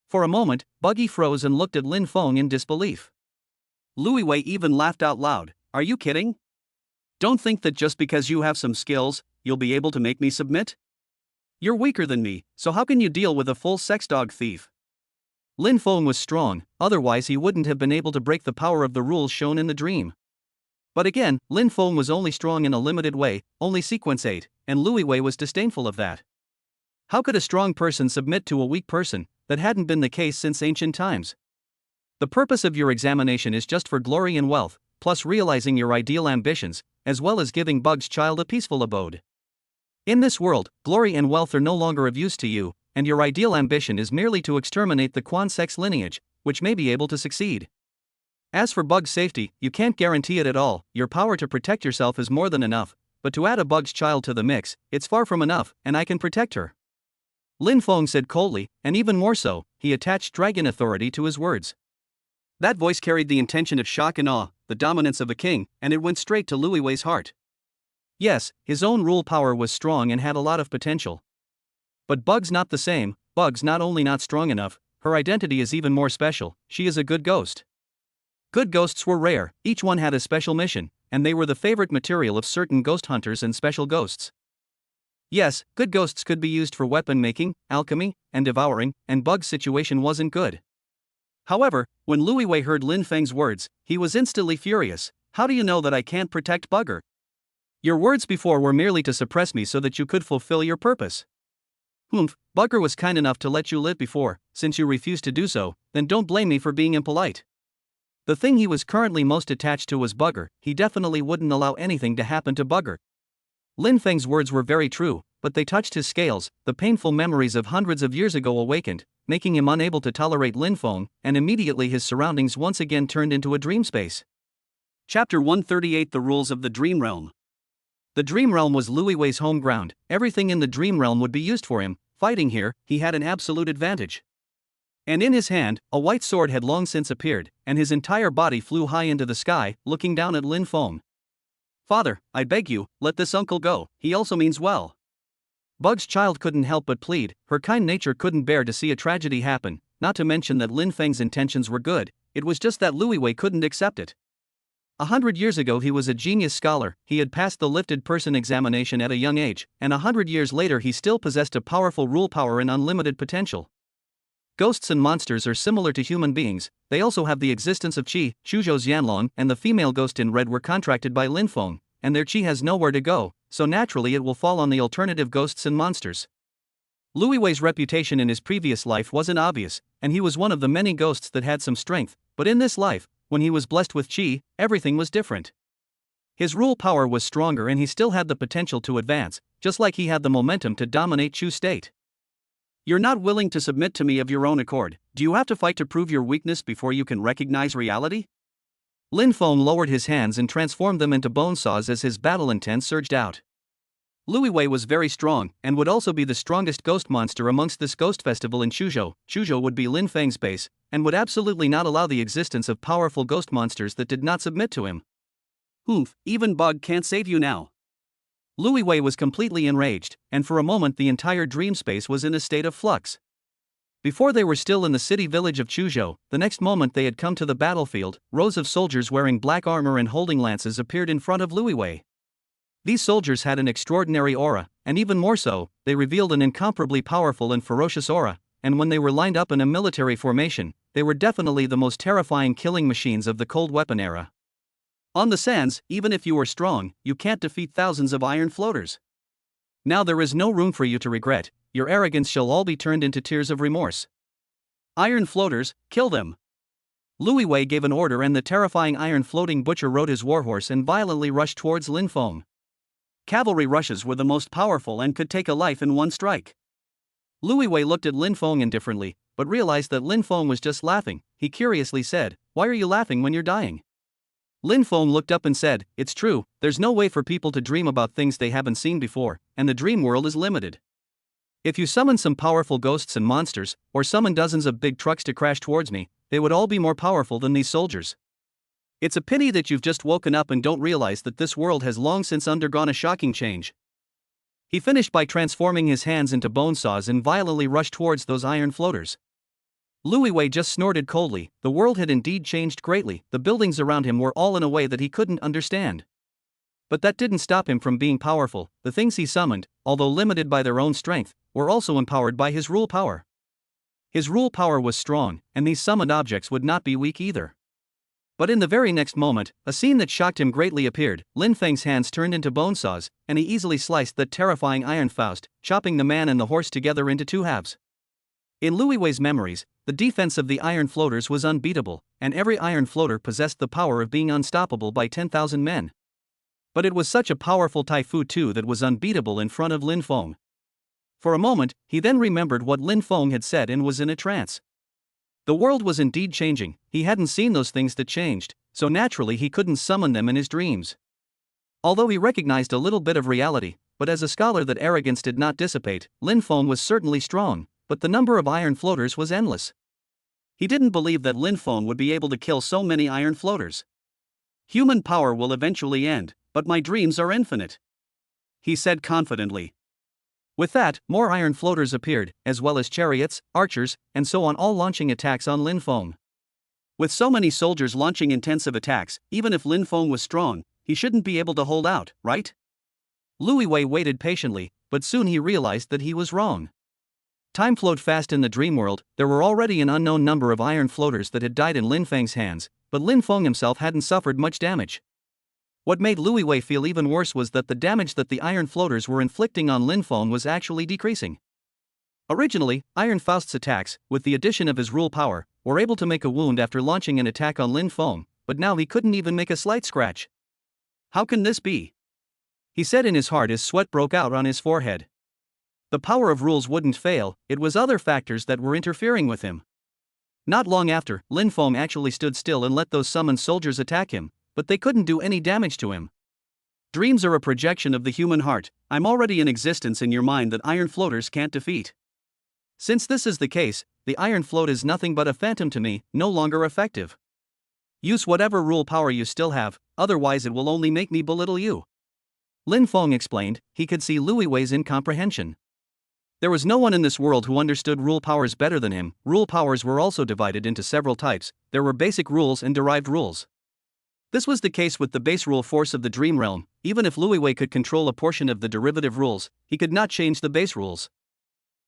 For a moment, Buggy froze and looked at Lin Feng in disbelief. Louis Wei even laughed out loud, are you kidding? Don't think that just because you have some skills, you'll be able to make me submit? You're weaker than me, so how can you deal with a full sex dog thief? Lin Feng was strong, otherwise he wouldn't have been able to break the power of the rules shown in the dream. But again, Lin Feng was only strong in a limited way, only sequence 8, and Louis Wei was disdainful of that. How could a strong person submit to a weak person? That hadn't been the case since ancient times. The purpose of your examination is just for glory and wealth, plus realizing your ideal ambitions, as well as giving Bug's child a peaceful abode. In this world, glory and wealth are no longer of use to you, and your ideal ambition is merely to exterminate the Quan Sex lineage, which may be able to succeed. As for Bug's safety, you can't guarantee it at all. Your power to protect yourself is more than enough, but to add a Bug's child to the mix, it's far from enough, and I can protect her. Lin Feng said coldly, and even more so, he attached dragon authority to his words. That voice carried the intention of shock and awe, the dominance of a king, and it went straight to Louis Wei's heart. Yes, his own rule power was strong and had a lot of potential. But Bug's not the same. Bug's not only not strong enough, her identity is even more special. She is a good ghost. Good ghosts were rare, each one had a special mission, and they were the favorite material of certain ghost hunters and special ghosts. Yes, good ghosts could be used for weapon making, alchemy, and devouring, and Bug's situation wasn't good. However, when Louis Wei heard Lin Feng's words, he was instantly furious. How do you know that I can't protect Bugger? Your words before were merely to suppress me so that you could fulfill your purpose. Humph, Bugger was kind enough to let you live before. Since you refused to do so, then don't blame me for being impolite. The thing he was currently most attached to was Bugger. He definitely wouldn't allow anything to happen to Bugger. Lin Feng's words were very true, but they touched his scales. The painful memories of hundreds of years ago awakened, making him unable to tolerate Lin Feng, and immediately his surroundings once again turned into a dream space. Chapter 138: The Rules of the Dream Realm. The Dream Realm was Louis Wei's home ground. Everything in the Dream Realm would be used for him. Fighting here, he had an absolute advantage. And in his hand, a white sword had long since appeared, and his entire body flew high into the sky, looking down at Lin Feng. Father, I beg you, let this uncle go, he also means well. Bug's child couldn't help but plead. Her kind nature couldn't bear to see a tragedy happen, not to mention that Lin Feng's intentions were good, it was just that Louis Wei couldn't accept it. 100 years ago he was a genius scholar, he had passed the lifted person examination at a young age, and 100 years later he still possessed a powerful rule power and unlimited potential. Ghosts and monsters are similar to human beings, they also have the existence of qi. Shuzhou's Yanlong and the female ghost in red were contracted by Lin Feng, and their qi has nowhere to go, so naturally it will fall on the alternative ghosts and monsters. Louis Wei's reputation in his previous life wasn't obvious, and he was one of the many ghosts that had some strength, but in this life, when he was blessed with chi, everything was different. His rule power was stronger and he still had the potential to advance, just like he had the momentum to dominate Chu state. You're not willing to submit to me of your own accord. Do you have to fight to prove your weakness before you can recognize reality? Lin Feng lowered his hands and transformed them into bone saws as his battle intent surged out. Louis Wei was very strong, and would also be the strongest ghost monster amongst this ghost festival in Chuzhou. Chuzhou would be Lin Feng's base, and would absolutely not allow the existence of powerful ghost monsters that did not submit to him. Oof, even Bug can't save you now. Louis Wei was completely enraged, and for a moment the entire dream space was in a state of flux. Before they were still in the city village of Chuzhou, the next moment they had come to the battlefield. Rows of soldiers wearing black armor and holding lances appeared in front of Louis Wei. These soldiers had an extraordinary aura, and even more so, they revealed an incomparably powerful and ferocious aura, and when they were lined up in a military formation, they were definitely the most terrifying killing machines of the cold weapon era. On the sands, even if you are strong, you can't defeat thousands of iron floaters. Now there is no room for you to regret, your arrogance shall all be turned into tears of remorse. Iron floaters, kill them! Louis Wei gave an order and the terrifying iron floating butcher rode his warhorse and violently rushed towards Lin Feng. Cavalry rushes were the most powerful and could take a life in one strike. Louis Wei looked at Lin Feng indifferently, but realized that Lin Feng was just laughing. He curiously said, "Why are you laughing when you're dying?" Lin Feng looked up and said, "It's true, there's no way for people to dream about things they haven't seen before, and the dream world is limited. If you summon some powerful ghosts and monsters, or summon dozens of big trucks to crash towards me, they would all be more powerful than these soldiers. It's a pity that you've just woken up and don't realize that this world has long since undergone a shocking change." He finished by transforming his hands into bone saws and violently rushed towards those iron floaters. Louis Wei just snorted coldly. The world had indeed changed greatly. The buildings around him were all in a way that he couldn't understand. But that didn't stop him from being powerful. The things he summoned, although limited by their own strength, were also empowered by his rule power. His rule power was strong, and these summoned objects would not be weak either. But in the very next moment, a scene that shocked him greatly appeared. Lin Feng's hands turned into bone saws, and he easily sliced that terrifying iron faust, chopping the man and the horse together into two halves. In Louis Wei's memories, the defense of the iron floaters was unbeatable, and every iron floater possessed the power of being unstoppable by 10,000 men. But it was such a powerful Taifu too that was unbeatable in front of Lin Feng. For a moment, he then remembered what Lin Feng had said and was in a trance. The world was indeed changing. He hadn't seen those things that changed, so naturally he couldn't summon them in his dreams. Although he recognized a little bit of reality, but as a scholar that arrogance did not dissipate, Lin Feng was certainly strong, but the number of iron floaters was endless. He didn't believe that Lin Feng would be able to kill so many iron floaters. "Human power will eventually end, but my dreams are infinite," he said confidently. With that, more iron floaters appeared, as well as chariots, archers, and so on, all launching attacks on Lin Feng. With so many soldiers launching intensive attacks, even if Lin Feng was strong, he shouldn't be able to hold out, right? Louis Wei waited patiently, but soon he realized that he was wrong. Time flowed fast in the dream world. There were already an unknown number of iron floaters that had died in Lin Feng's hands, but Lin Feng himself hadn't suffered much damage. What made Louis Wei feel even worse was that the damage that the iron floaters were inflicting on Lin Feng was actually decreasing. Originally, Iron Faust's attacks, with the addition of his rule power, were able to make a wound after launching an attack on Lin Feng, but now he couldn't even make a slight scratch. How can this be? He said in his heart as sweat broke out on his forehead. The power of rules wouldn't fail, it was other factors that were interfering with him. Not long after, Lin Feng actually stood still and let those summoned soldiers attack him, but they couldn't do any damage to him. Dreams are a projection of the human heart. I'm already in existence in your mind that iron floaters can't defeat. Since this is the case, the iron float is nothing but a phantom to me, no longer effective. Use whatever rule power you still have, otherwise it will only make me belittle you. Lin Feng explained. He could see Louis Wei's incomprehension. There was no one in this world who understood rule powers better than him. Rule powers were also divided into several types. There were basic rules and derived rules. This was the case with the base rule force of the dream realm. Even if Louis Wei could control a portion of the derivative rules, he could not change the base rules.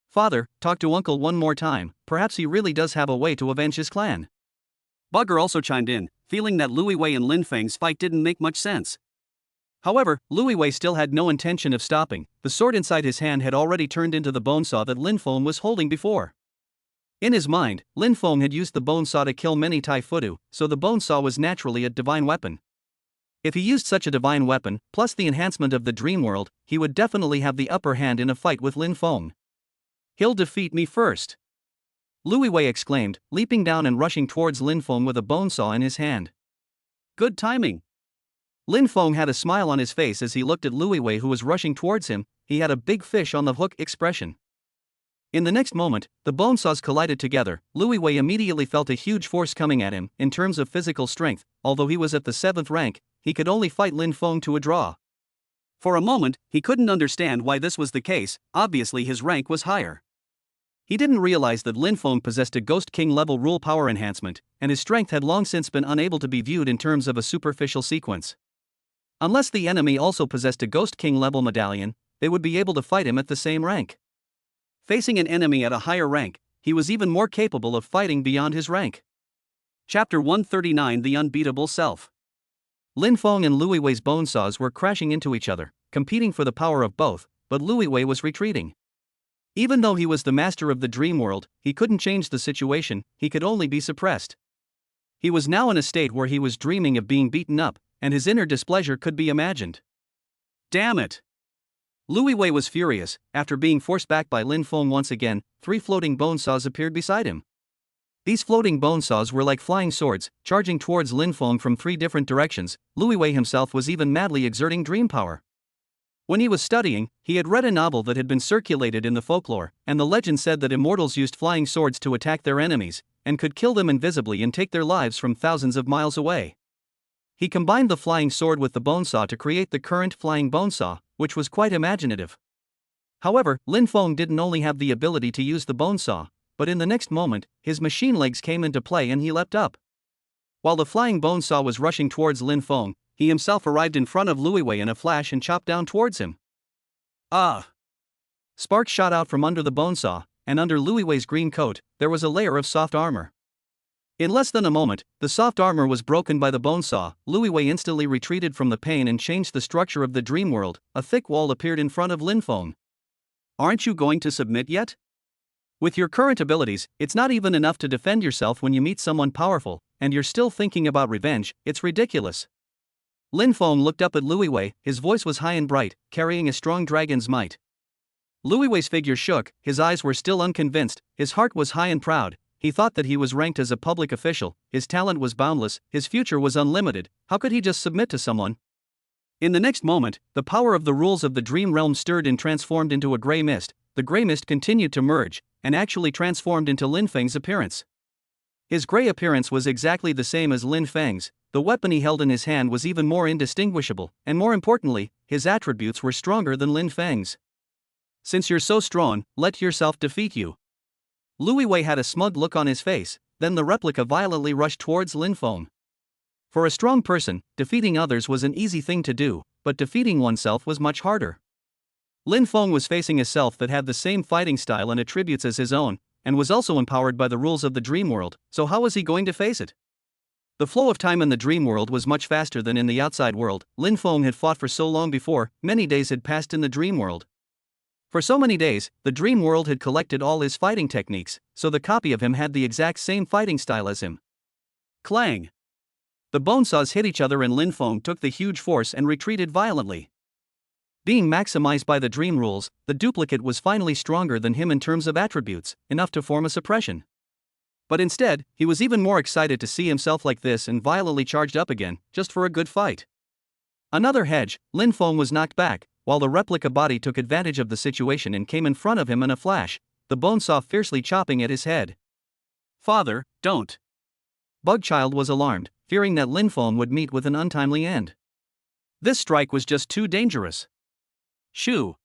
"Father, talk to Uncle one more time, perhaps he really does have a way to avenge his clan." Bugger also chimed in, feeling that Louis Wei and Lin Feng's fight didn't make much sense. However, Louis Wei still had no intention of stopping. The sword inside his hand had already turned into the bone saw that Lin Feng was holding before. In his mind, Lin Feng had used the bone saw to kill many Tai Fudu, so the bone saw was naturally a divine weapon. If he used such a divine weapon, plus the enhancement of the dream world, he would definitely have the upper hand in a fight with Lin Feng. He'll defeat me first, Louis Wei exclaimed, leaping down and rushing towards Lin Feng with a bone saw in his hand. Good timing. Lin Feng had a smile on his face as he looked at Louis Wei, who was rushing towards him. He had a big fish on the hook expression. In the next moment, the bone saws collided together. Louis Wei immediately felt a huge force coming at him. In terms of physical strength, although he was at the 7th rank, he could only fight Lin Feng to a draw. For a moment, he couldn't understand why this was the case. Obviously his rank was higher. He didn't realize that Lin Feng possessed a Ghost King level rule power enhancement, and his strength had long since been unable to be viewed in terms of a superficial sequence. Unless the enemy also possessed a Ghost King level medallion, they would be able to fight him at the same rank. Facing an enemy at a higher rank, he was even more capable of fighting beyond his rank. Chapter 139: The Unbeatable Self. Lin Feng and Louis Wei's bone saws were crashing into each other, competing for the power of both, but Louis Wei was retreating. Even though he was the master of the dream world, he couldn't change the situation, he could only be suppressed. He was now in a state where he was dreaming of being beaten up, and his inner displeasure could be imagined. Damn it! Louis Wei was furious. After being forced back by Lin Feng once again, 3 floating bone saws appeared beside him. These floating bone saws were like flying swords, charging towards Lin Feng from 3 different directions. Louis Wei himself was even madly exerting dream power. When he was studying, he had read a novel that had been circulated in the folklore, and the legend said that immortals used flying swords to attack their enemies, and could kill them invisibly and take their lives from thousands of miles away. He combined the flying sword with the bone saw to create the current flying bone saw, which was quite imaginative. However, Lin Feng didn't only have the ability to use the bone saw, but in the next moment, his machine legs came into play and he leapt up. While the flying bone saw was rushing towards Lin Feng, he himself arrived in front of Louis Wei in a flash and chopped down towards him. Ah! Sparks shot out from under the bone saw, and under Louis Wei's green coat, there was a layer of soft armor. In less than a moment, the soft armor was broken by the bone saw. Louis Wei instantly retreated from the pain and changed the structure of the dream world. A thick wall appeared in front of Lin Feng. Aren't you going to submit yet? With your current abilities, it's not even enough to defend yourself when you meet someone powerful, and you're still thinking about revenge. It's ridiculous. Lin Feng looked up at Louis Wei, his voice was high and bright, carrying a strong dragon's might. Louis Wei's figure shook, his eyes were still unconvinced, his heart was high and proud. He thought that he was ranked as a public official, his talent was boundless, his future was unlimited. How could he just submit to someone? In the next moment, the power of the rules of the dream realm stirred and transformed into a grey mist. The grey mist continued to merge, and actually transformed into Lin Feng's appearance. His grey appearance was exactly the same as Lin Feng's. The weapon he held in his hand was even more indistinguishable, and more importantly, his attributes were stronger than Lin Feng's. Since you're so strong, let yourself defeat you. Louis Wei had a smug look on his face, then the replica violently rushed towards Lin Feng. For a strong person, defeating others was an easy thing to do, but defeating oneself was much harder. Lin Feng was facing a self that had the same fighting style and attributes as his own, and was also empowered by the rules of the dream world, so how was he going to face it? The flow of time in the dream world was much faster than in the outside world. Lin Feng had fought for so long before, many days had passed in the dream world. For so many days, the dream world had collected all his fighting techniques, so the copy of him had the exact same fighting style as him. Clang! The bone saws hit each other and Lin Feng took the huge force and retreated violently. Being maximized by the dream rules, the duplicate was finally stronger than him in terms of attributes, enough to form a suppression. But instead, he was even more excited to see himself like this and violently charged up again, just for a good fight. Another hedge, Lin Feng was knocked back, while the replica body took advantage of the situation and came in front of him in a flash, the bone saw fiercely chopping at his head. Father, don't! Bugchild was alarmed, fearing that Lin Feng would meet with an untimely end. This strike was just too dangerous. Shoo!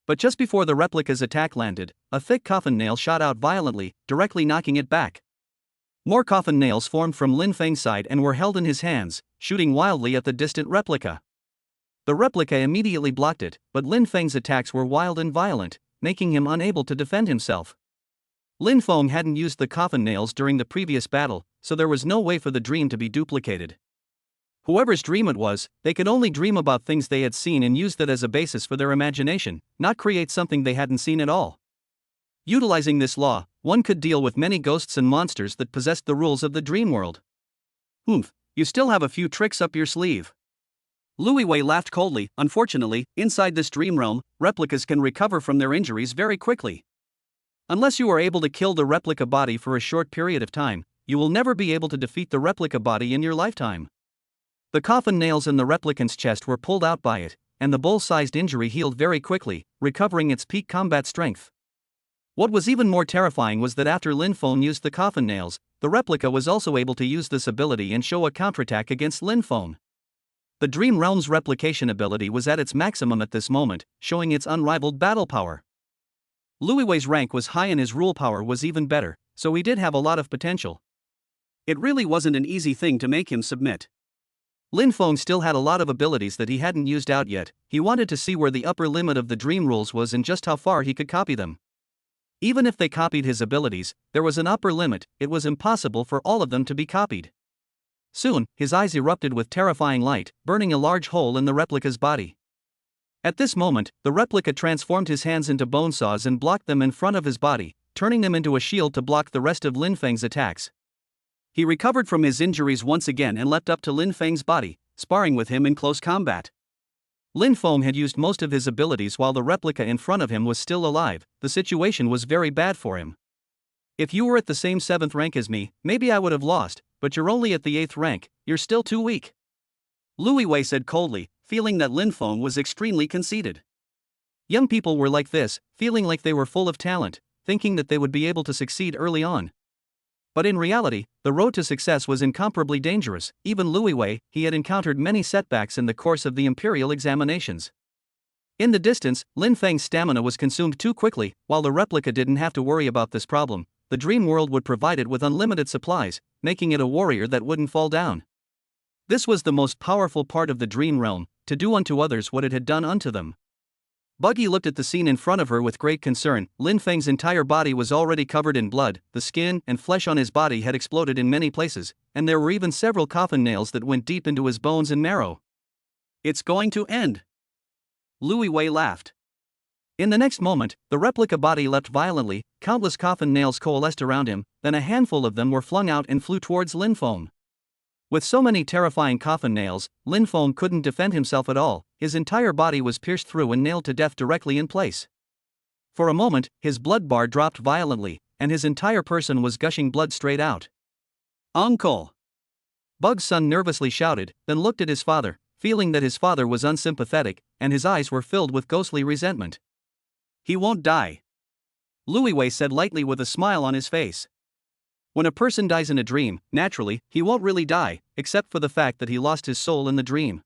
But just before the replica's attack landed, a thick coffin nail shot out violently, directly knocking it back. More coffin nails formed from Lin Feng's side and were held in his hands, shooting wildly at the distant replica. The replica immediately blocked it, but Lin Feng's attacks were wild and violent, making him unable to defend himself. Lin Feng hadn't used the coffin nails during the previous battle, so there was no way for the dream to be duplicated. Whoever's dream it was, they could only dream about things they had seen and use that as a basis for their imagination, not create something they hadn't seen at all. Utilizing this law, one could deal with many ghosts and monsters that possessed the rules of the dream world. You still have a few tricks up your sleeve. Louis Wei laughed coldly. Unfortunately, inside this dream realm, replicas can recover from their injuries very quickly. Unless you are able to kill the replica body for a short period of time, you will never be able to defeat the replica body in your lifetime. The coffin nails in the replicant's chest were pulled out by it, and the bull-sized injury healed very quickly, recovering its peak combat strength. What was even more terrifying was that after Lin Feng used the coffin nails, the replica was also able to use this ability and show a counterattack against Lin Feng. The Dream Realm's replication ability was at its maximum at this moment, showing its unrivaled battle power. Louis Wei's rank was high and his rule power was even better, so he did have a lot of potential. It really wasn't an easy thing to make him submit. Lin Feng still had a lot of abilities that he hadn't used out yet. He wanted to see where the upper limit of the dream rules was and just how far he could copy them. Even if they copied his abilities, there was an upper limit. It was impossible for all of them to be copied. Soon, his eyes erupted with terrifying light, burning a large hole in the replica's body. At this moment, the replica transformed his hands into bone saws and blocked them in front of his body, turning them into a shield to block the rest of Lin Feng's attacks. He recovered from his injuries once again and leapt up to Lin Feng's body, sparring with him in close combat. Lin Feng had used most of his abilities while the replica in front of him was still alive. The situation was very bad for him. If you were at the same 7th rank as me, maybe I would have lost, but you're only at the 8th rank, you're still too weak. Louis Wei said coldly, feeling that Lin Feng was extremely conceited. Young people were like this, feeling like they were full of talent, thinking that they would be able to succeed early on. But in reality, the road to success was incomparably dangerous. Even Louis Wei, he had encountered many setbacks in the course of the imperial examinations. In the distance, Lin Feng's stamina was consumed too quickly. While the replica didn't have to worry about this problem, the dream world would provide it with unlimited supplies, making it a warrior that wouldn't fall down. This was the most powerful part of the dream realm, to do unto others what it had done unto them. Buggy looked at the scene in front of her with great concern. Lin Feng's entire body was already covered in blood, the skin and flesh on his body had exploded in many places, and there were even several coffin nails that went deep into his bones and marrow. It's going to end. Louis Wei laughed. In the next moment, the replica body leapt violently, countless coffin nails coalesced around him, then a handful of them were flung out and flew towards Lin Feng. With so many terrifying coffin nails, Lin Feng couldn't defend himself at all. His entire body was pierced through and nailed to death directly in place. For a moment, his blood bar dropped violently, and his entire person was gushing blood straight out. "Uncle!" Bug's son nervously shouted, then looked at his father, feeling that his father was unsympathetic, and his eyes were filled with ghostly resentment. "He won't die," Louis Wei said lightly with a smile on his face. When a person dies in a dream, naturally, he won't really die, except for the fact that he lost his soul in the dream.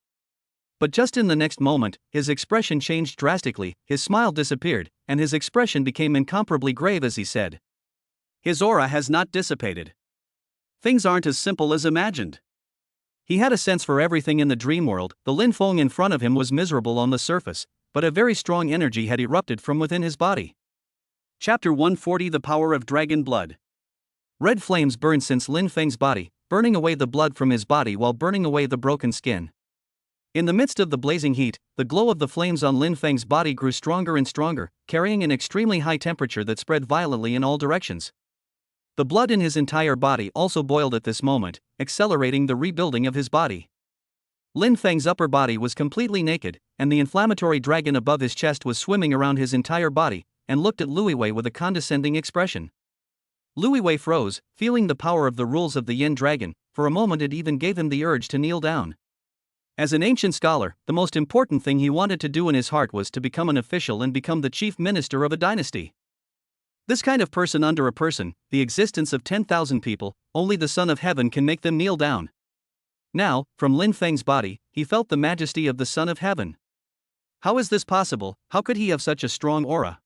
But just in the next moment, his expression changed drastically, his smile disappeared, and his expression became incomparably grave as he said, "His aura has not dissipated. Things aren't as simple as imagined." He had a sense for everything in the dream world. The Lin Feng in front of him was miserable on the surface, but a very strong energy had erupted from within his body. Chapter 140: The Power of Dragon Blood. Red flames burned since Lin Feng's body, burning away the blood from his body while burning away the broken skin. In the midst of the blazing heat, the glow of the flames on Lin Feng's body grew stronger and stronger, carrying an extremely high temperature that spread violently in all directions. The blood in his entire body also boiled at this moment, accelerating the rebuilding of his body. Lin Feng's upper body was completely naked, and the inflammatory dragon above his chest was swimming around his entire body, and looked at Louis Wei with a condescending expression. Louis Wei froze, feeling the power of the rules of the Yin dragon. For a moment it even gave him the urge to kneel down. As an ancient scholar, the most important thing he wanted to do in his heart was to become an official and become the chief minister of a dynasty. This kind of person under a person, the existence of 10,000 people, only the Son of Heaven can make them kneel down. Now, from Lin Feng's body, he felt the majesty of the Son of Heaven. How is this possible? How could he have such a strong aura?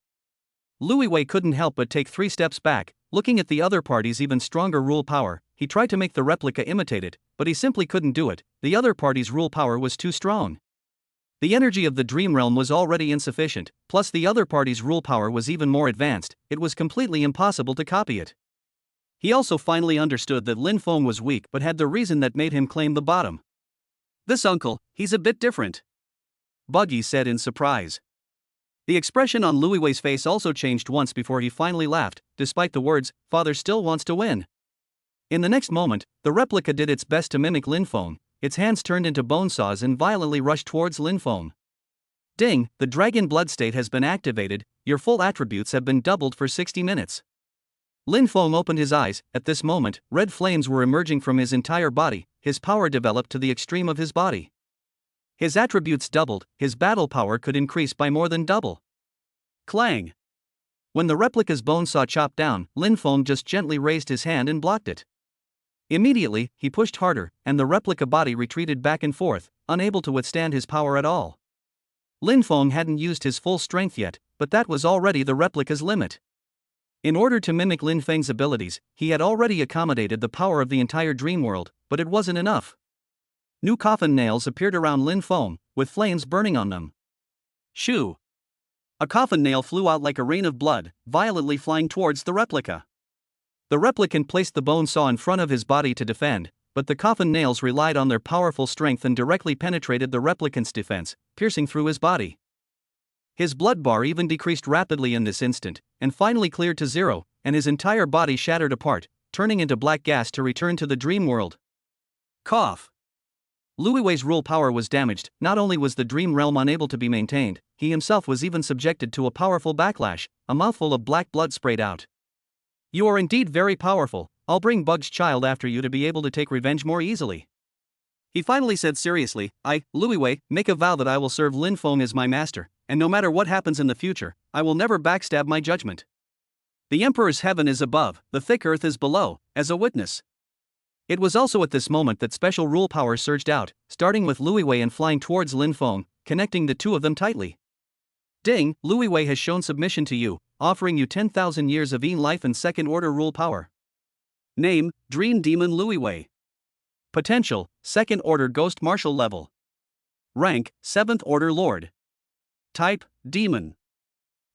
Louis Wei couldn't help but take 3 steps back, looking at the other party's even stronger rule power. He tried to make the replica imitate it, but he simply couldn't do it. The other party's rule power was too strong. The energy of the dream realm was already insufficient, plus the other party's rule power was even more advanced. It was completely impossible to copy it. He also finally understood that Lin Feng was weak but had the reason that made him claim the bottom. This uncle, he's a bit different, Buggy said in surprise. The expression on Louis Wei's face also changed once before he finally laughed, despite the words, "Father still wants to win." In the next moment, the replica did its best to mimic Lin Feng. Its hands turned into bone saws and violently rushed towards Lin Feng. Ding, the dragon blood state has been activated, your full attributes have been doubled for 60 minutes. Lin Feng opened his eyes. At this moment, red flames were emerging from his entire body, his power developed to the extreme of his body. His attributes doubled, his battle power could increase by more than double. Clang! When the replica's bone saw chopped down, Lin Feng just gently raised his hand and blocked it. Immediately, he pushed harder, and the replica body retreated back and forth, unable to withstand his power at all. Lin Feng hadn't used his full strength yet, but that was already the replica's limit. In order to mimic Lin Feng's abilities, he had already accommodated the power of the entire dream world, but it wasn't enough. New coffin nails appeared around Lin Feng, with flames burning on them. Shoo! A coffin nail flew out like a rain of blood, violently flying towards the replica. The replicant placed the bone saw in front of his body to defend, but the coffin nails relied on their powerful strength and directly penetrated the replicant's defense, piercing through his body. His blood bar even decreased rapidly in this instant, and finally cleared to zero, and his entire body shattered apart, turning into black gas to return to the dream world. Cough! Louis Wei's rule power was damaged. Not only was the dream realm unable to be maintained, he himself was even subjected to a powerful backlash. A mouthful of black blood sprayed out. You are indeed very powerful. I'll bring Bug's child after you to be able to take revenge more easily. He finally said seriously, I, Louis Wei, make a vow that I will serve Lin Feng as my master, and no matter what happens in the future, I will never backstab my judgment. The Emperor's heaven is above, the thick earth is below, as a witness. It was also at this moment that special rule power surged out, starting with Louis Wei and flying towards Lin Feng, connecting the two of them tightly. Ding, Louis Wei has shown submission to you, offering you 10,000 years of life and second-order rule power. Name, Dream Demon Louis Wei. Potential, second-order Ghost Martial level. Rank, 7th Order Lord. Type, Demon.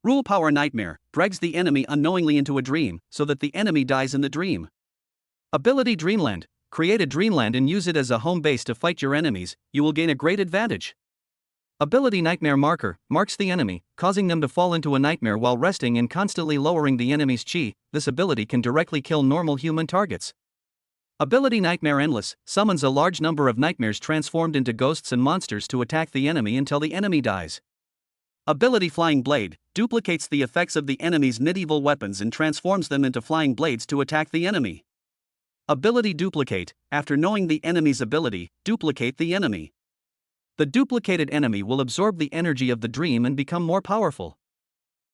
Rule power Nightmare, drags the enemy unknowingly into a dream, so that the enemy dies in the dream. Ability Dreamland, create a dreamland and use it as a home base to fight your enemies, you will gain a great advantage. Ability Nightmare Marker, marks the enemy, causing them to fall into a nightmare while resting and constantly lowering the enemy's chi. This ability can directly kill normal human targets. Ability Nightmare Endless, summons a large number of nightmares transformed into ghosts and monsters to attack the enemy until the enemy dies. Ability Flying Blade, duplicates the effects of the enemy's medieval weapons and transforms them into flying blades to attack the enemy. Ability Duplicate, after knowing the enemy's ability, duplicate the enemy. The duplicated enemy will absorb the energy of the dream and become more powerful.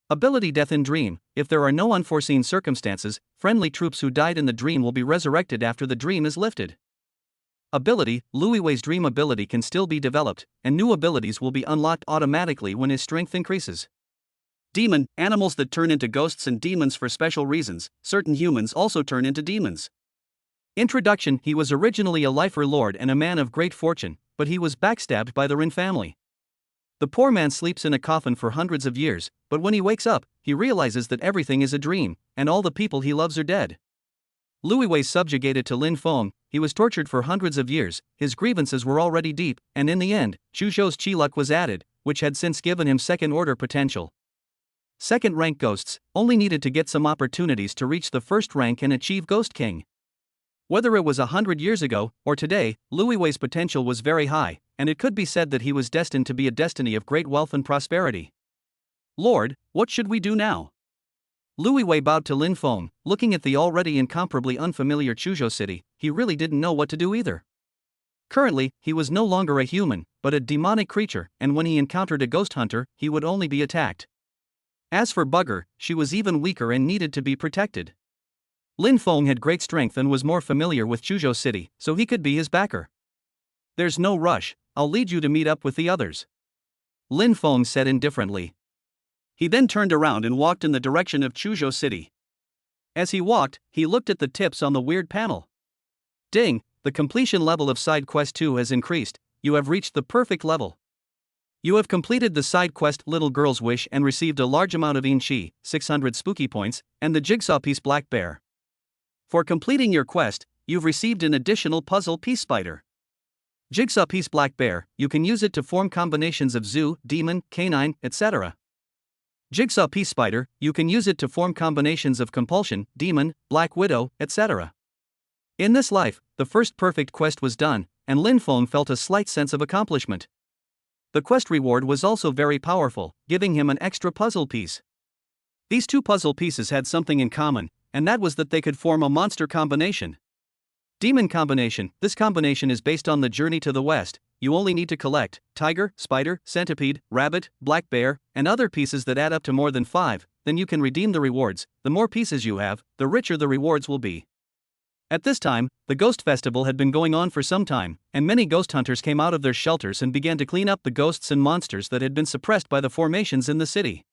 Ability Death in Dream, if there are no unforeseen circumstances, friendly troops who died in the dream will be resurrected after the dream is lifted. Ability, Louis Wei's dream ability can still be developed, and new abilities will be unlocked automatically when his strength increases. Demon, animals that turn into ghosts and demons for special reasons. Certain humans also turn into demons. Introduction, he was originally a lifer lord and a man of great fortune, but he was backstabbed by the Rin family. The poor man sleeps in a coffin for hundreds of years, but when he wakes up, he realizes that everything is a dream, and all the people he loves are dead. Louis Wei subjugated to Lin Feng, he was tortured for hundreds of years, his grievances were already deep, and in the end, Zhuzhou's chi luck was added, which had since given him second-order potential. Second-rank ghosts, only needed to get some opportunities to reach the first rank and achieve Ghost King. Whether it was 100 years ago, or today, Louis Wei's potential was very high, and it could be said that he was destined to be a destiny of great wealth and prosperity. Lord, what should we do now? Louis Wei bowed to Lin Feng, looking at the already incomparably unfamiliar Zhuzhou city, he really didn't know what to do either. Currently, he was no longer a human, but a demonic creature, and when he encountered a ghost hunter, he would only be attacked. As for Bugger, she was even weaker and needed to be protected. Lin Feng had great strength and was more familiar with Zhuzhou City, so he could be his backer. There's no rush, I'll lead you to meet up with the others. Lin Feng said indifferently. He then turned around and walked in the direction of Zhuzhou City. As he walked, he looked at the tips on the weird panel. Ding, the completion level of Side Quest 2 has increased, you have reached the perfect level. You have completed the side quest Little Girl's Wish and received a large amount of Chi, 600 spooky points, and the jigsaw piece Black Bear. For completing your quest, you've received an additional puzzle piece spider. Jigsaw piece black bear, you can use it to form combinations of zoo, demon, canine, etc. Jigsaw piece spider, you can use it to form combinations of compulsion, demon, black widow, etc. In this life, the first perfect quest was done, and Lin Feng felt a slight sense of accomplishment. The quest reward was also very powerful, giving him an extra puzzle piece. These two puzzle pieces had something in common, and that was that they could form a monster combination. Demon combination, this combination is based on the journey to the west. You only need to collect tiger, spider, centipede, rabbit, black bear, and other pieces that add up to more than 5, then you can redeem the rewards. The more pieces you have, the richer the rewards will be. At this time, the Ghost Festival had been going on for some time, and many ghost hunters came out of their shelters and began to clean up the ghosts and monsters that had been suppressed by the formations in the city.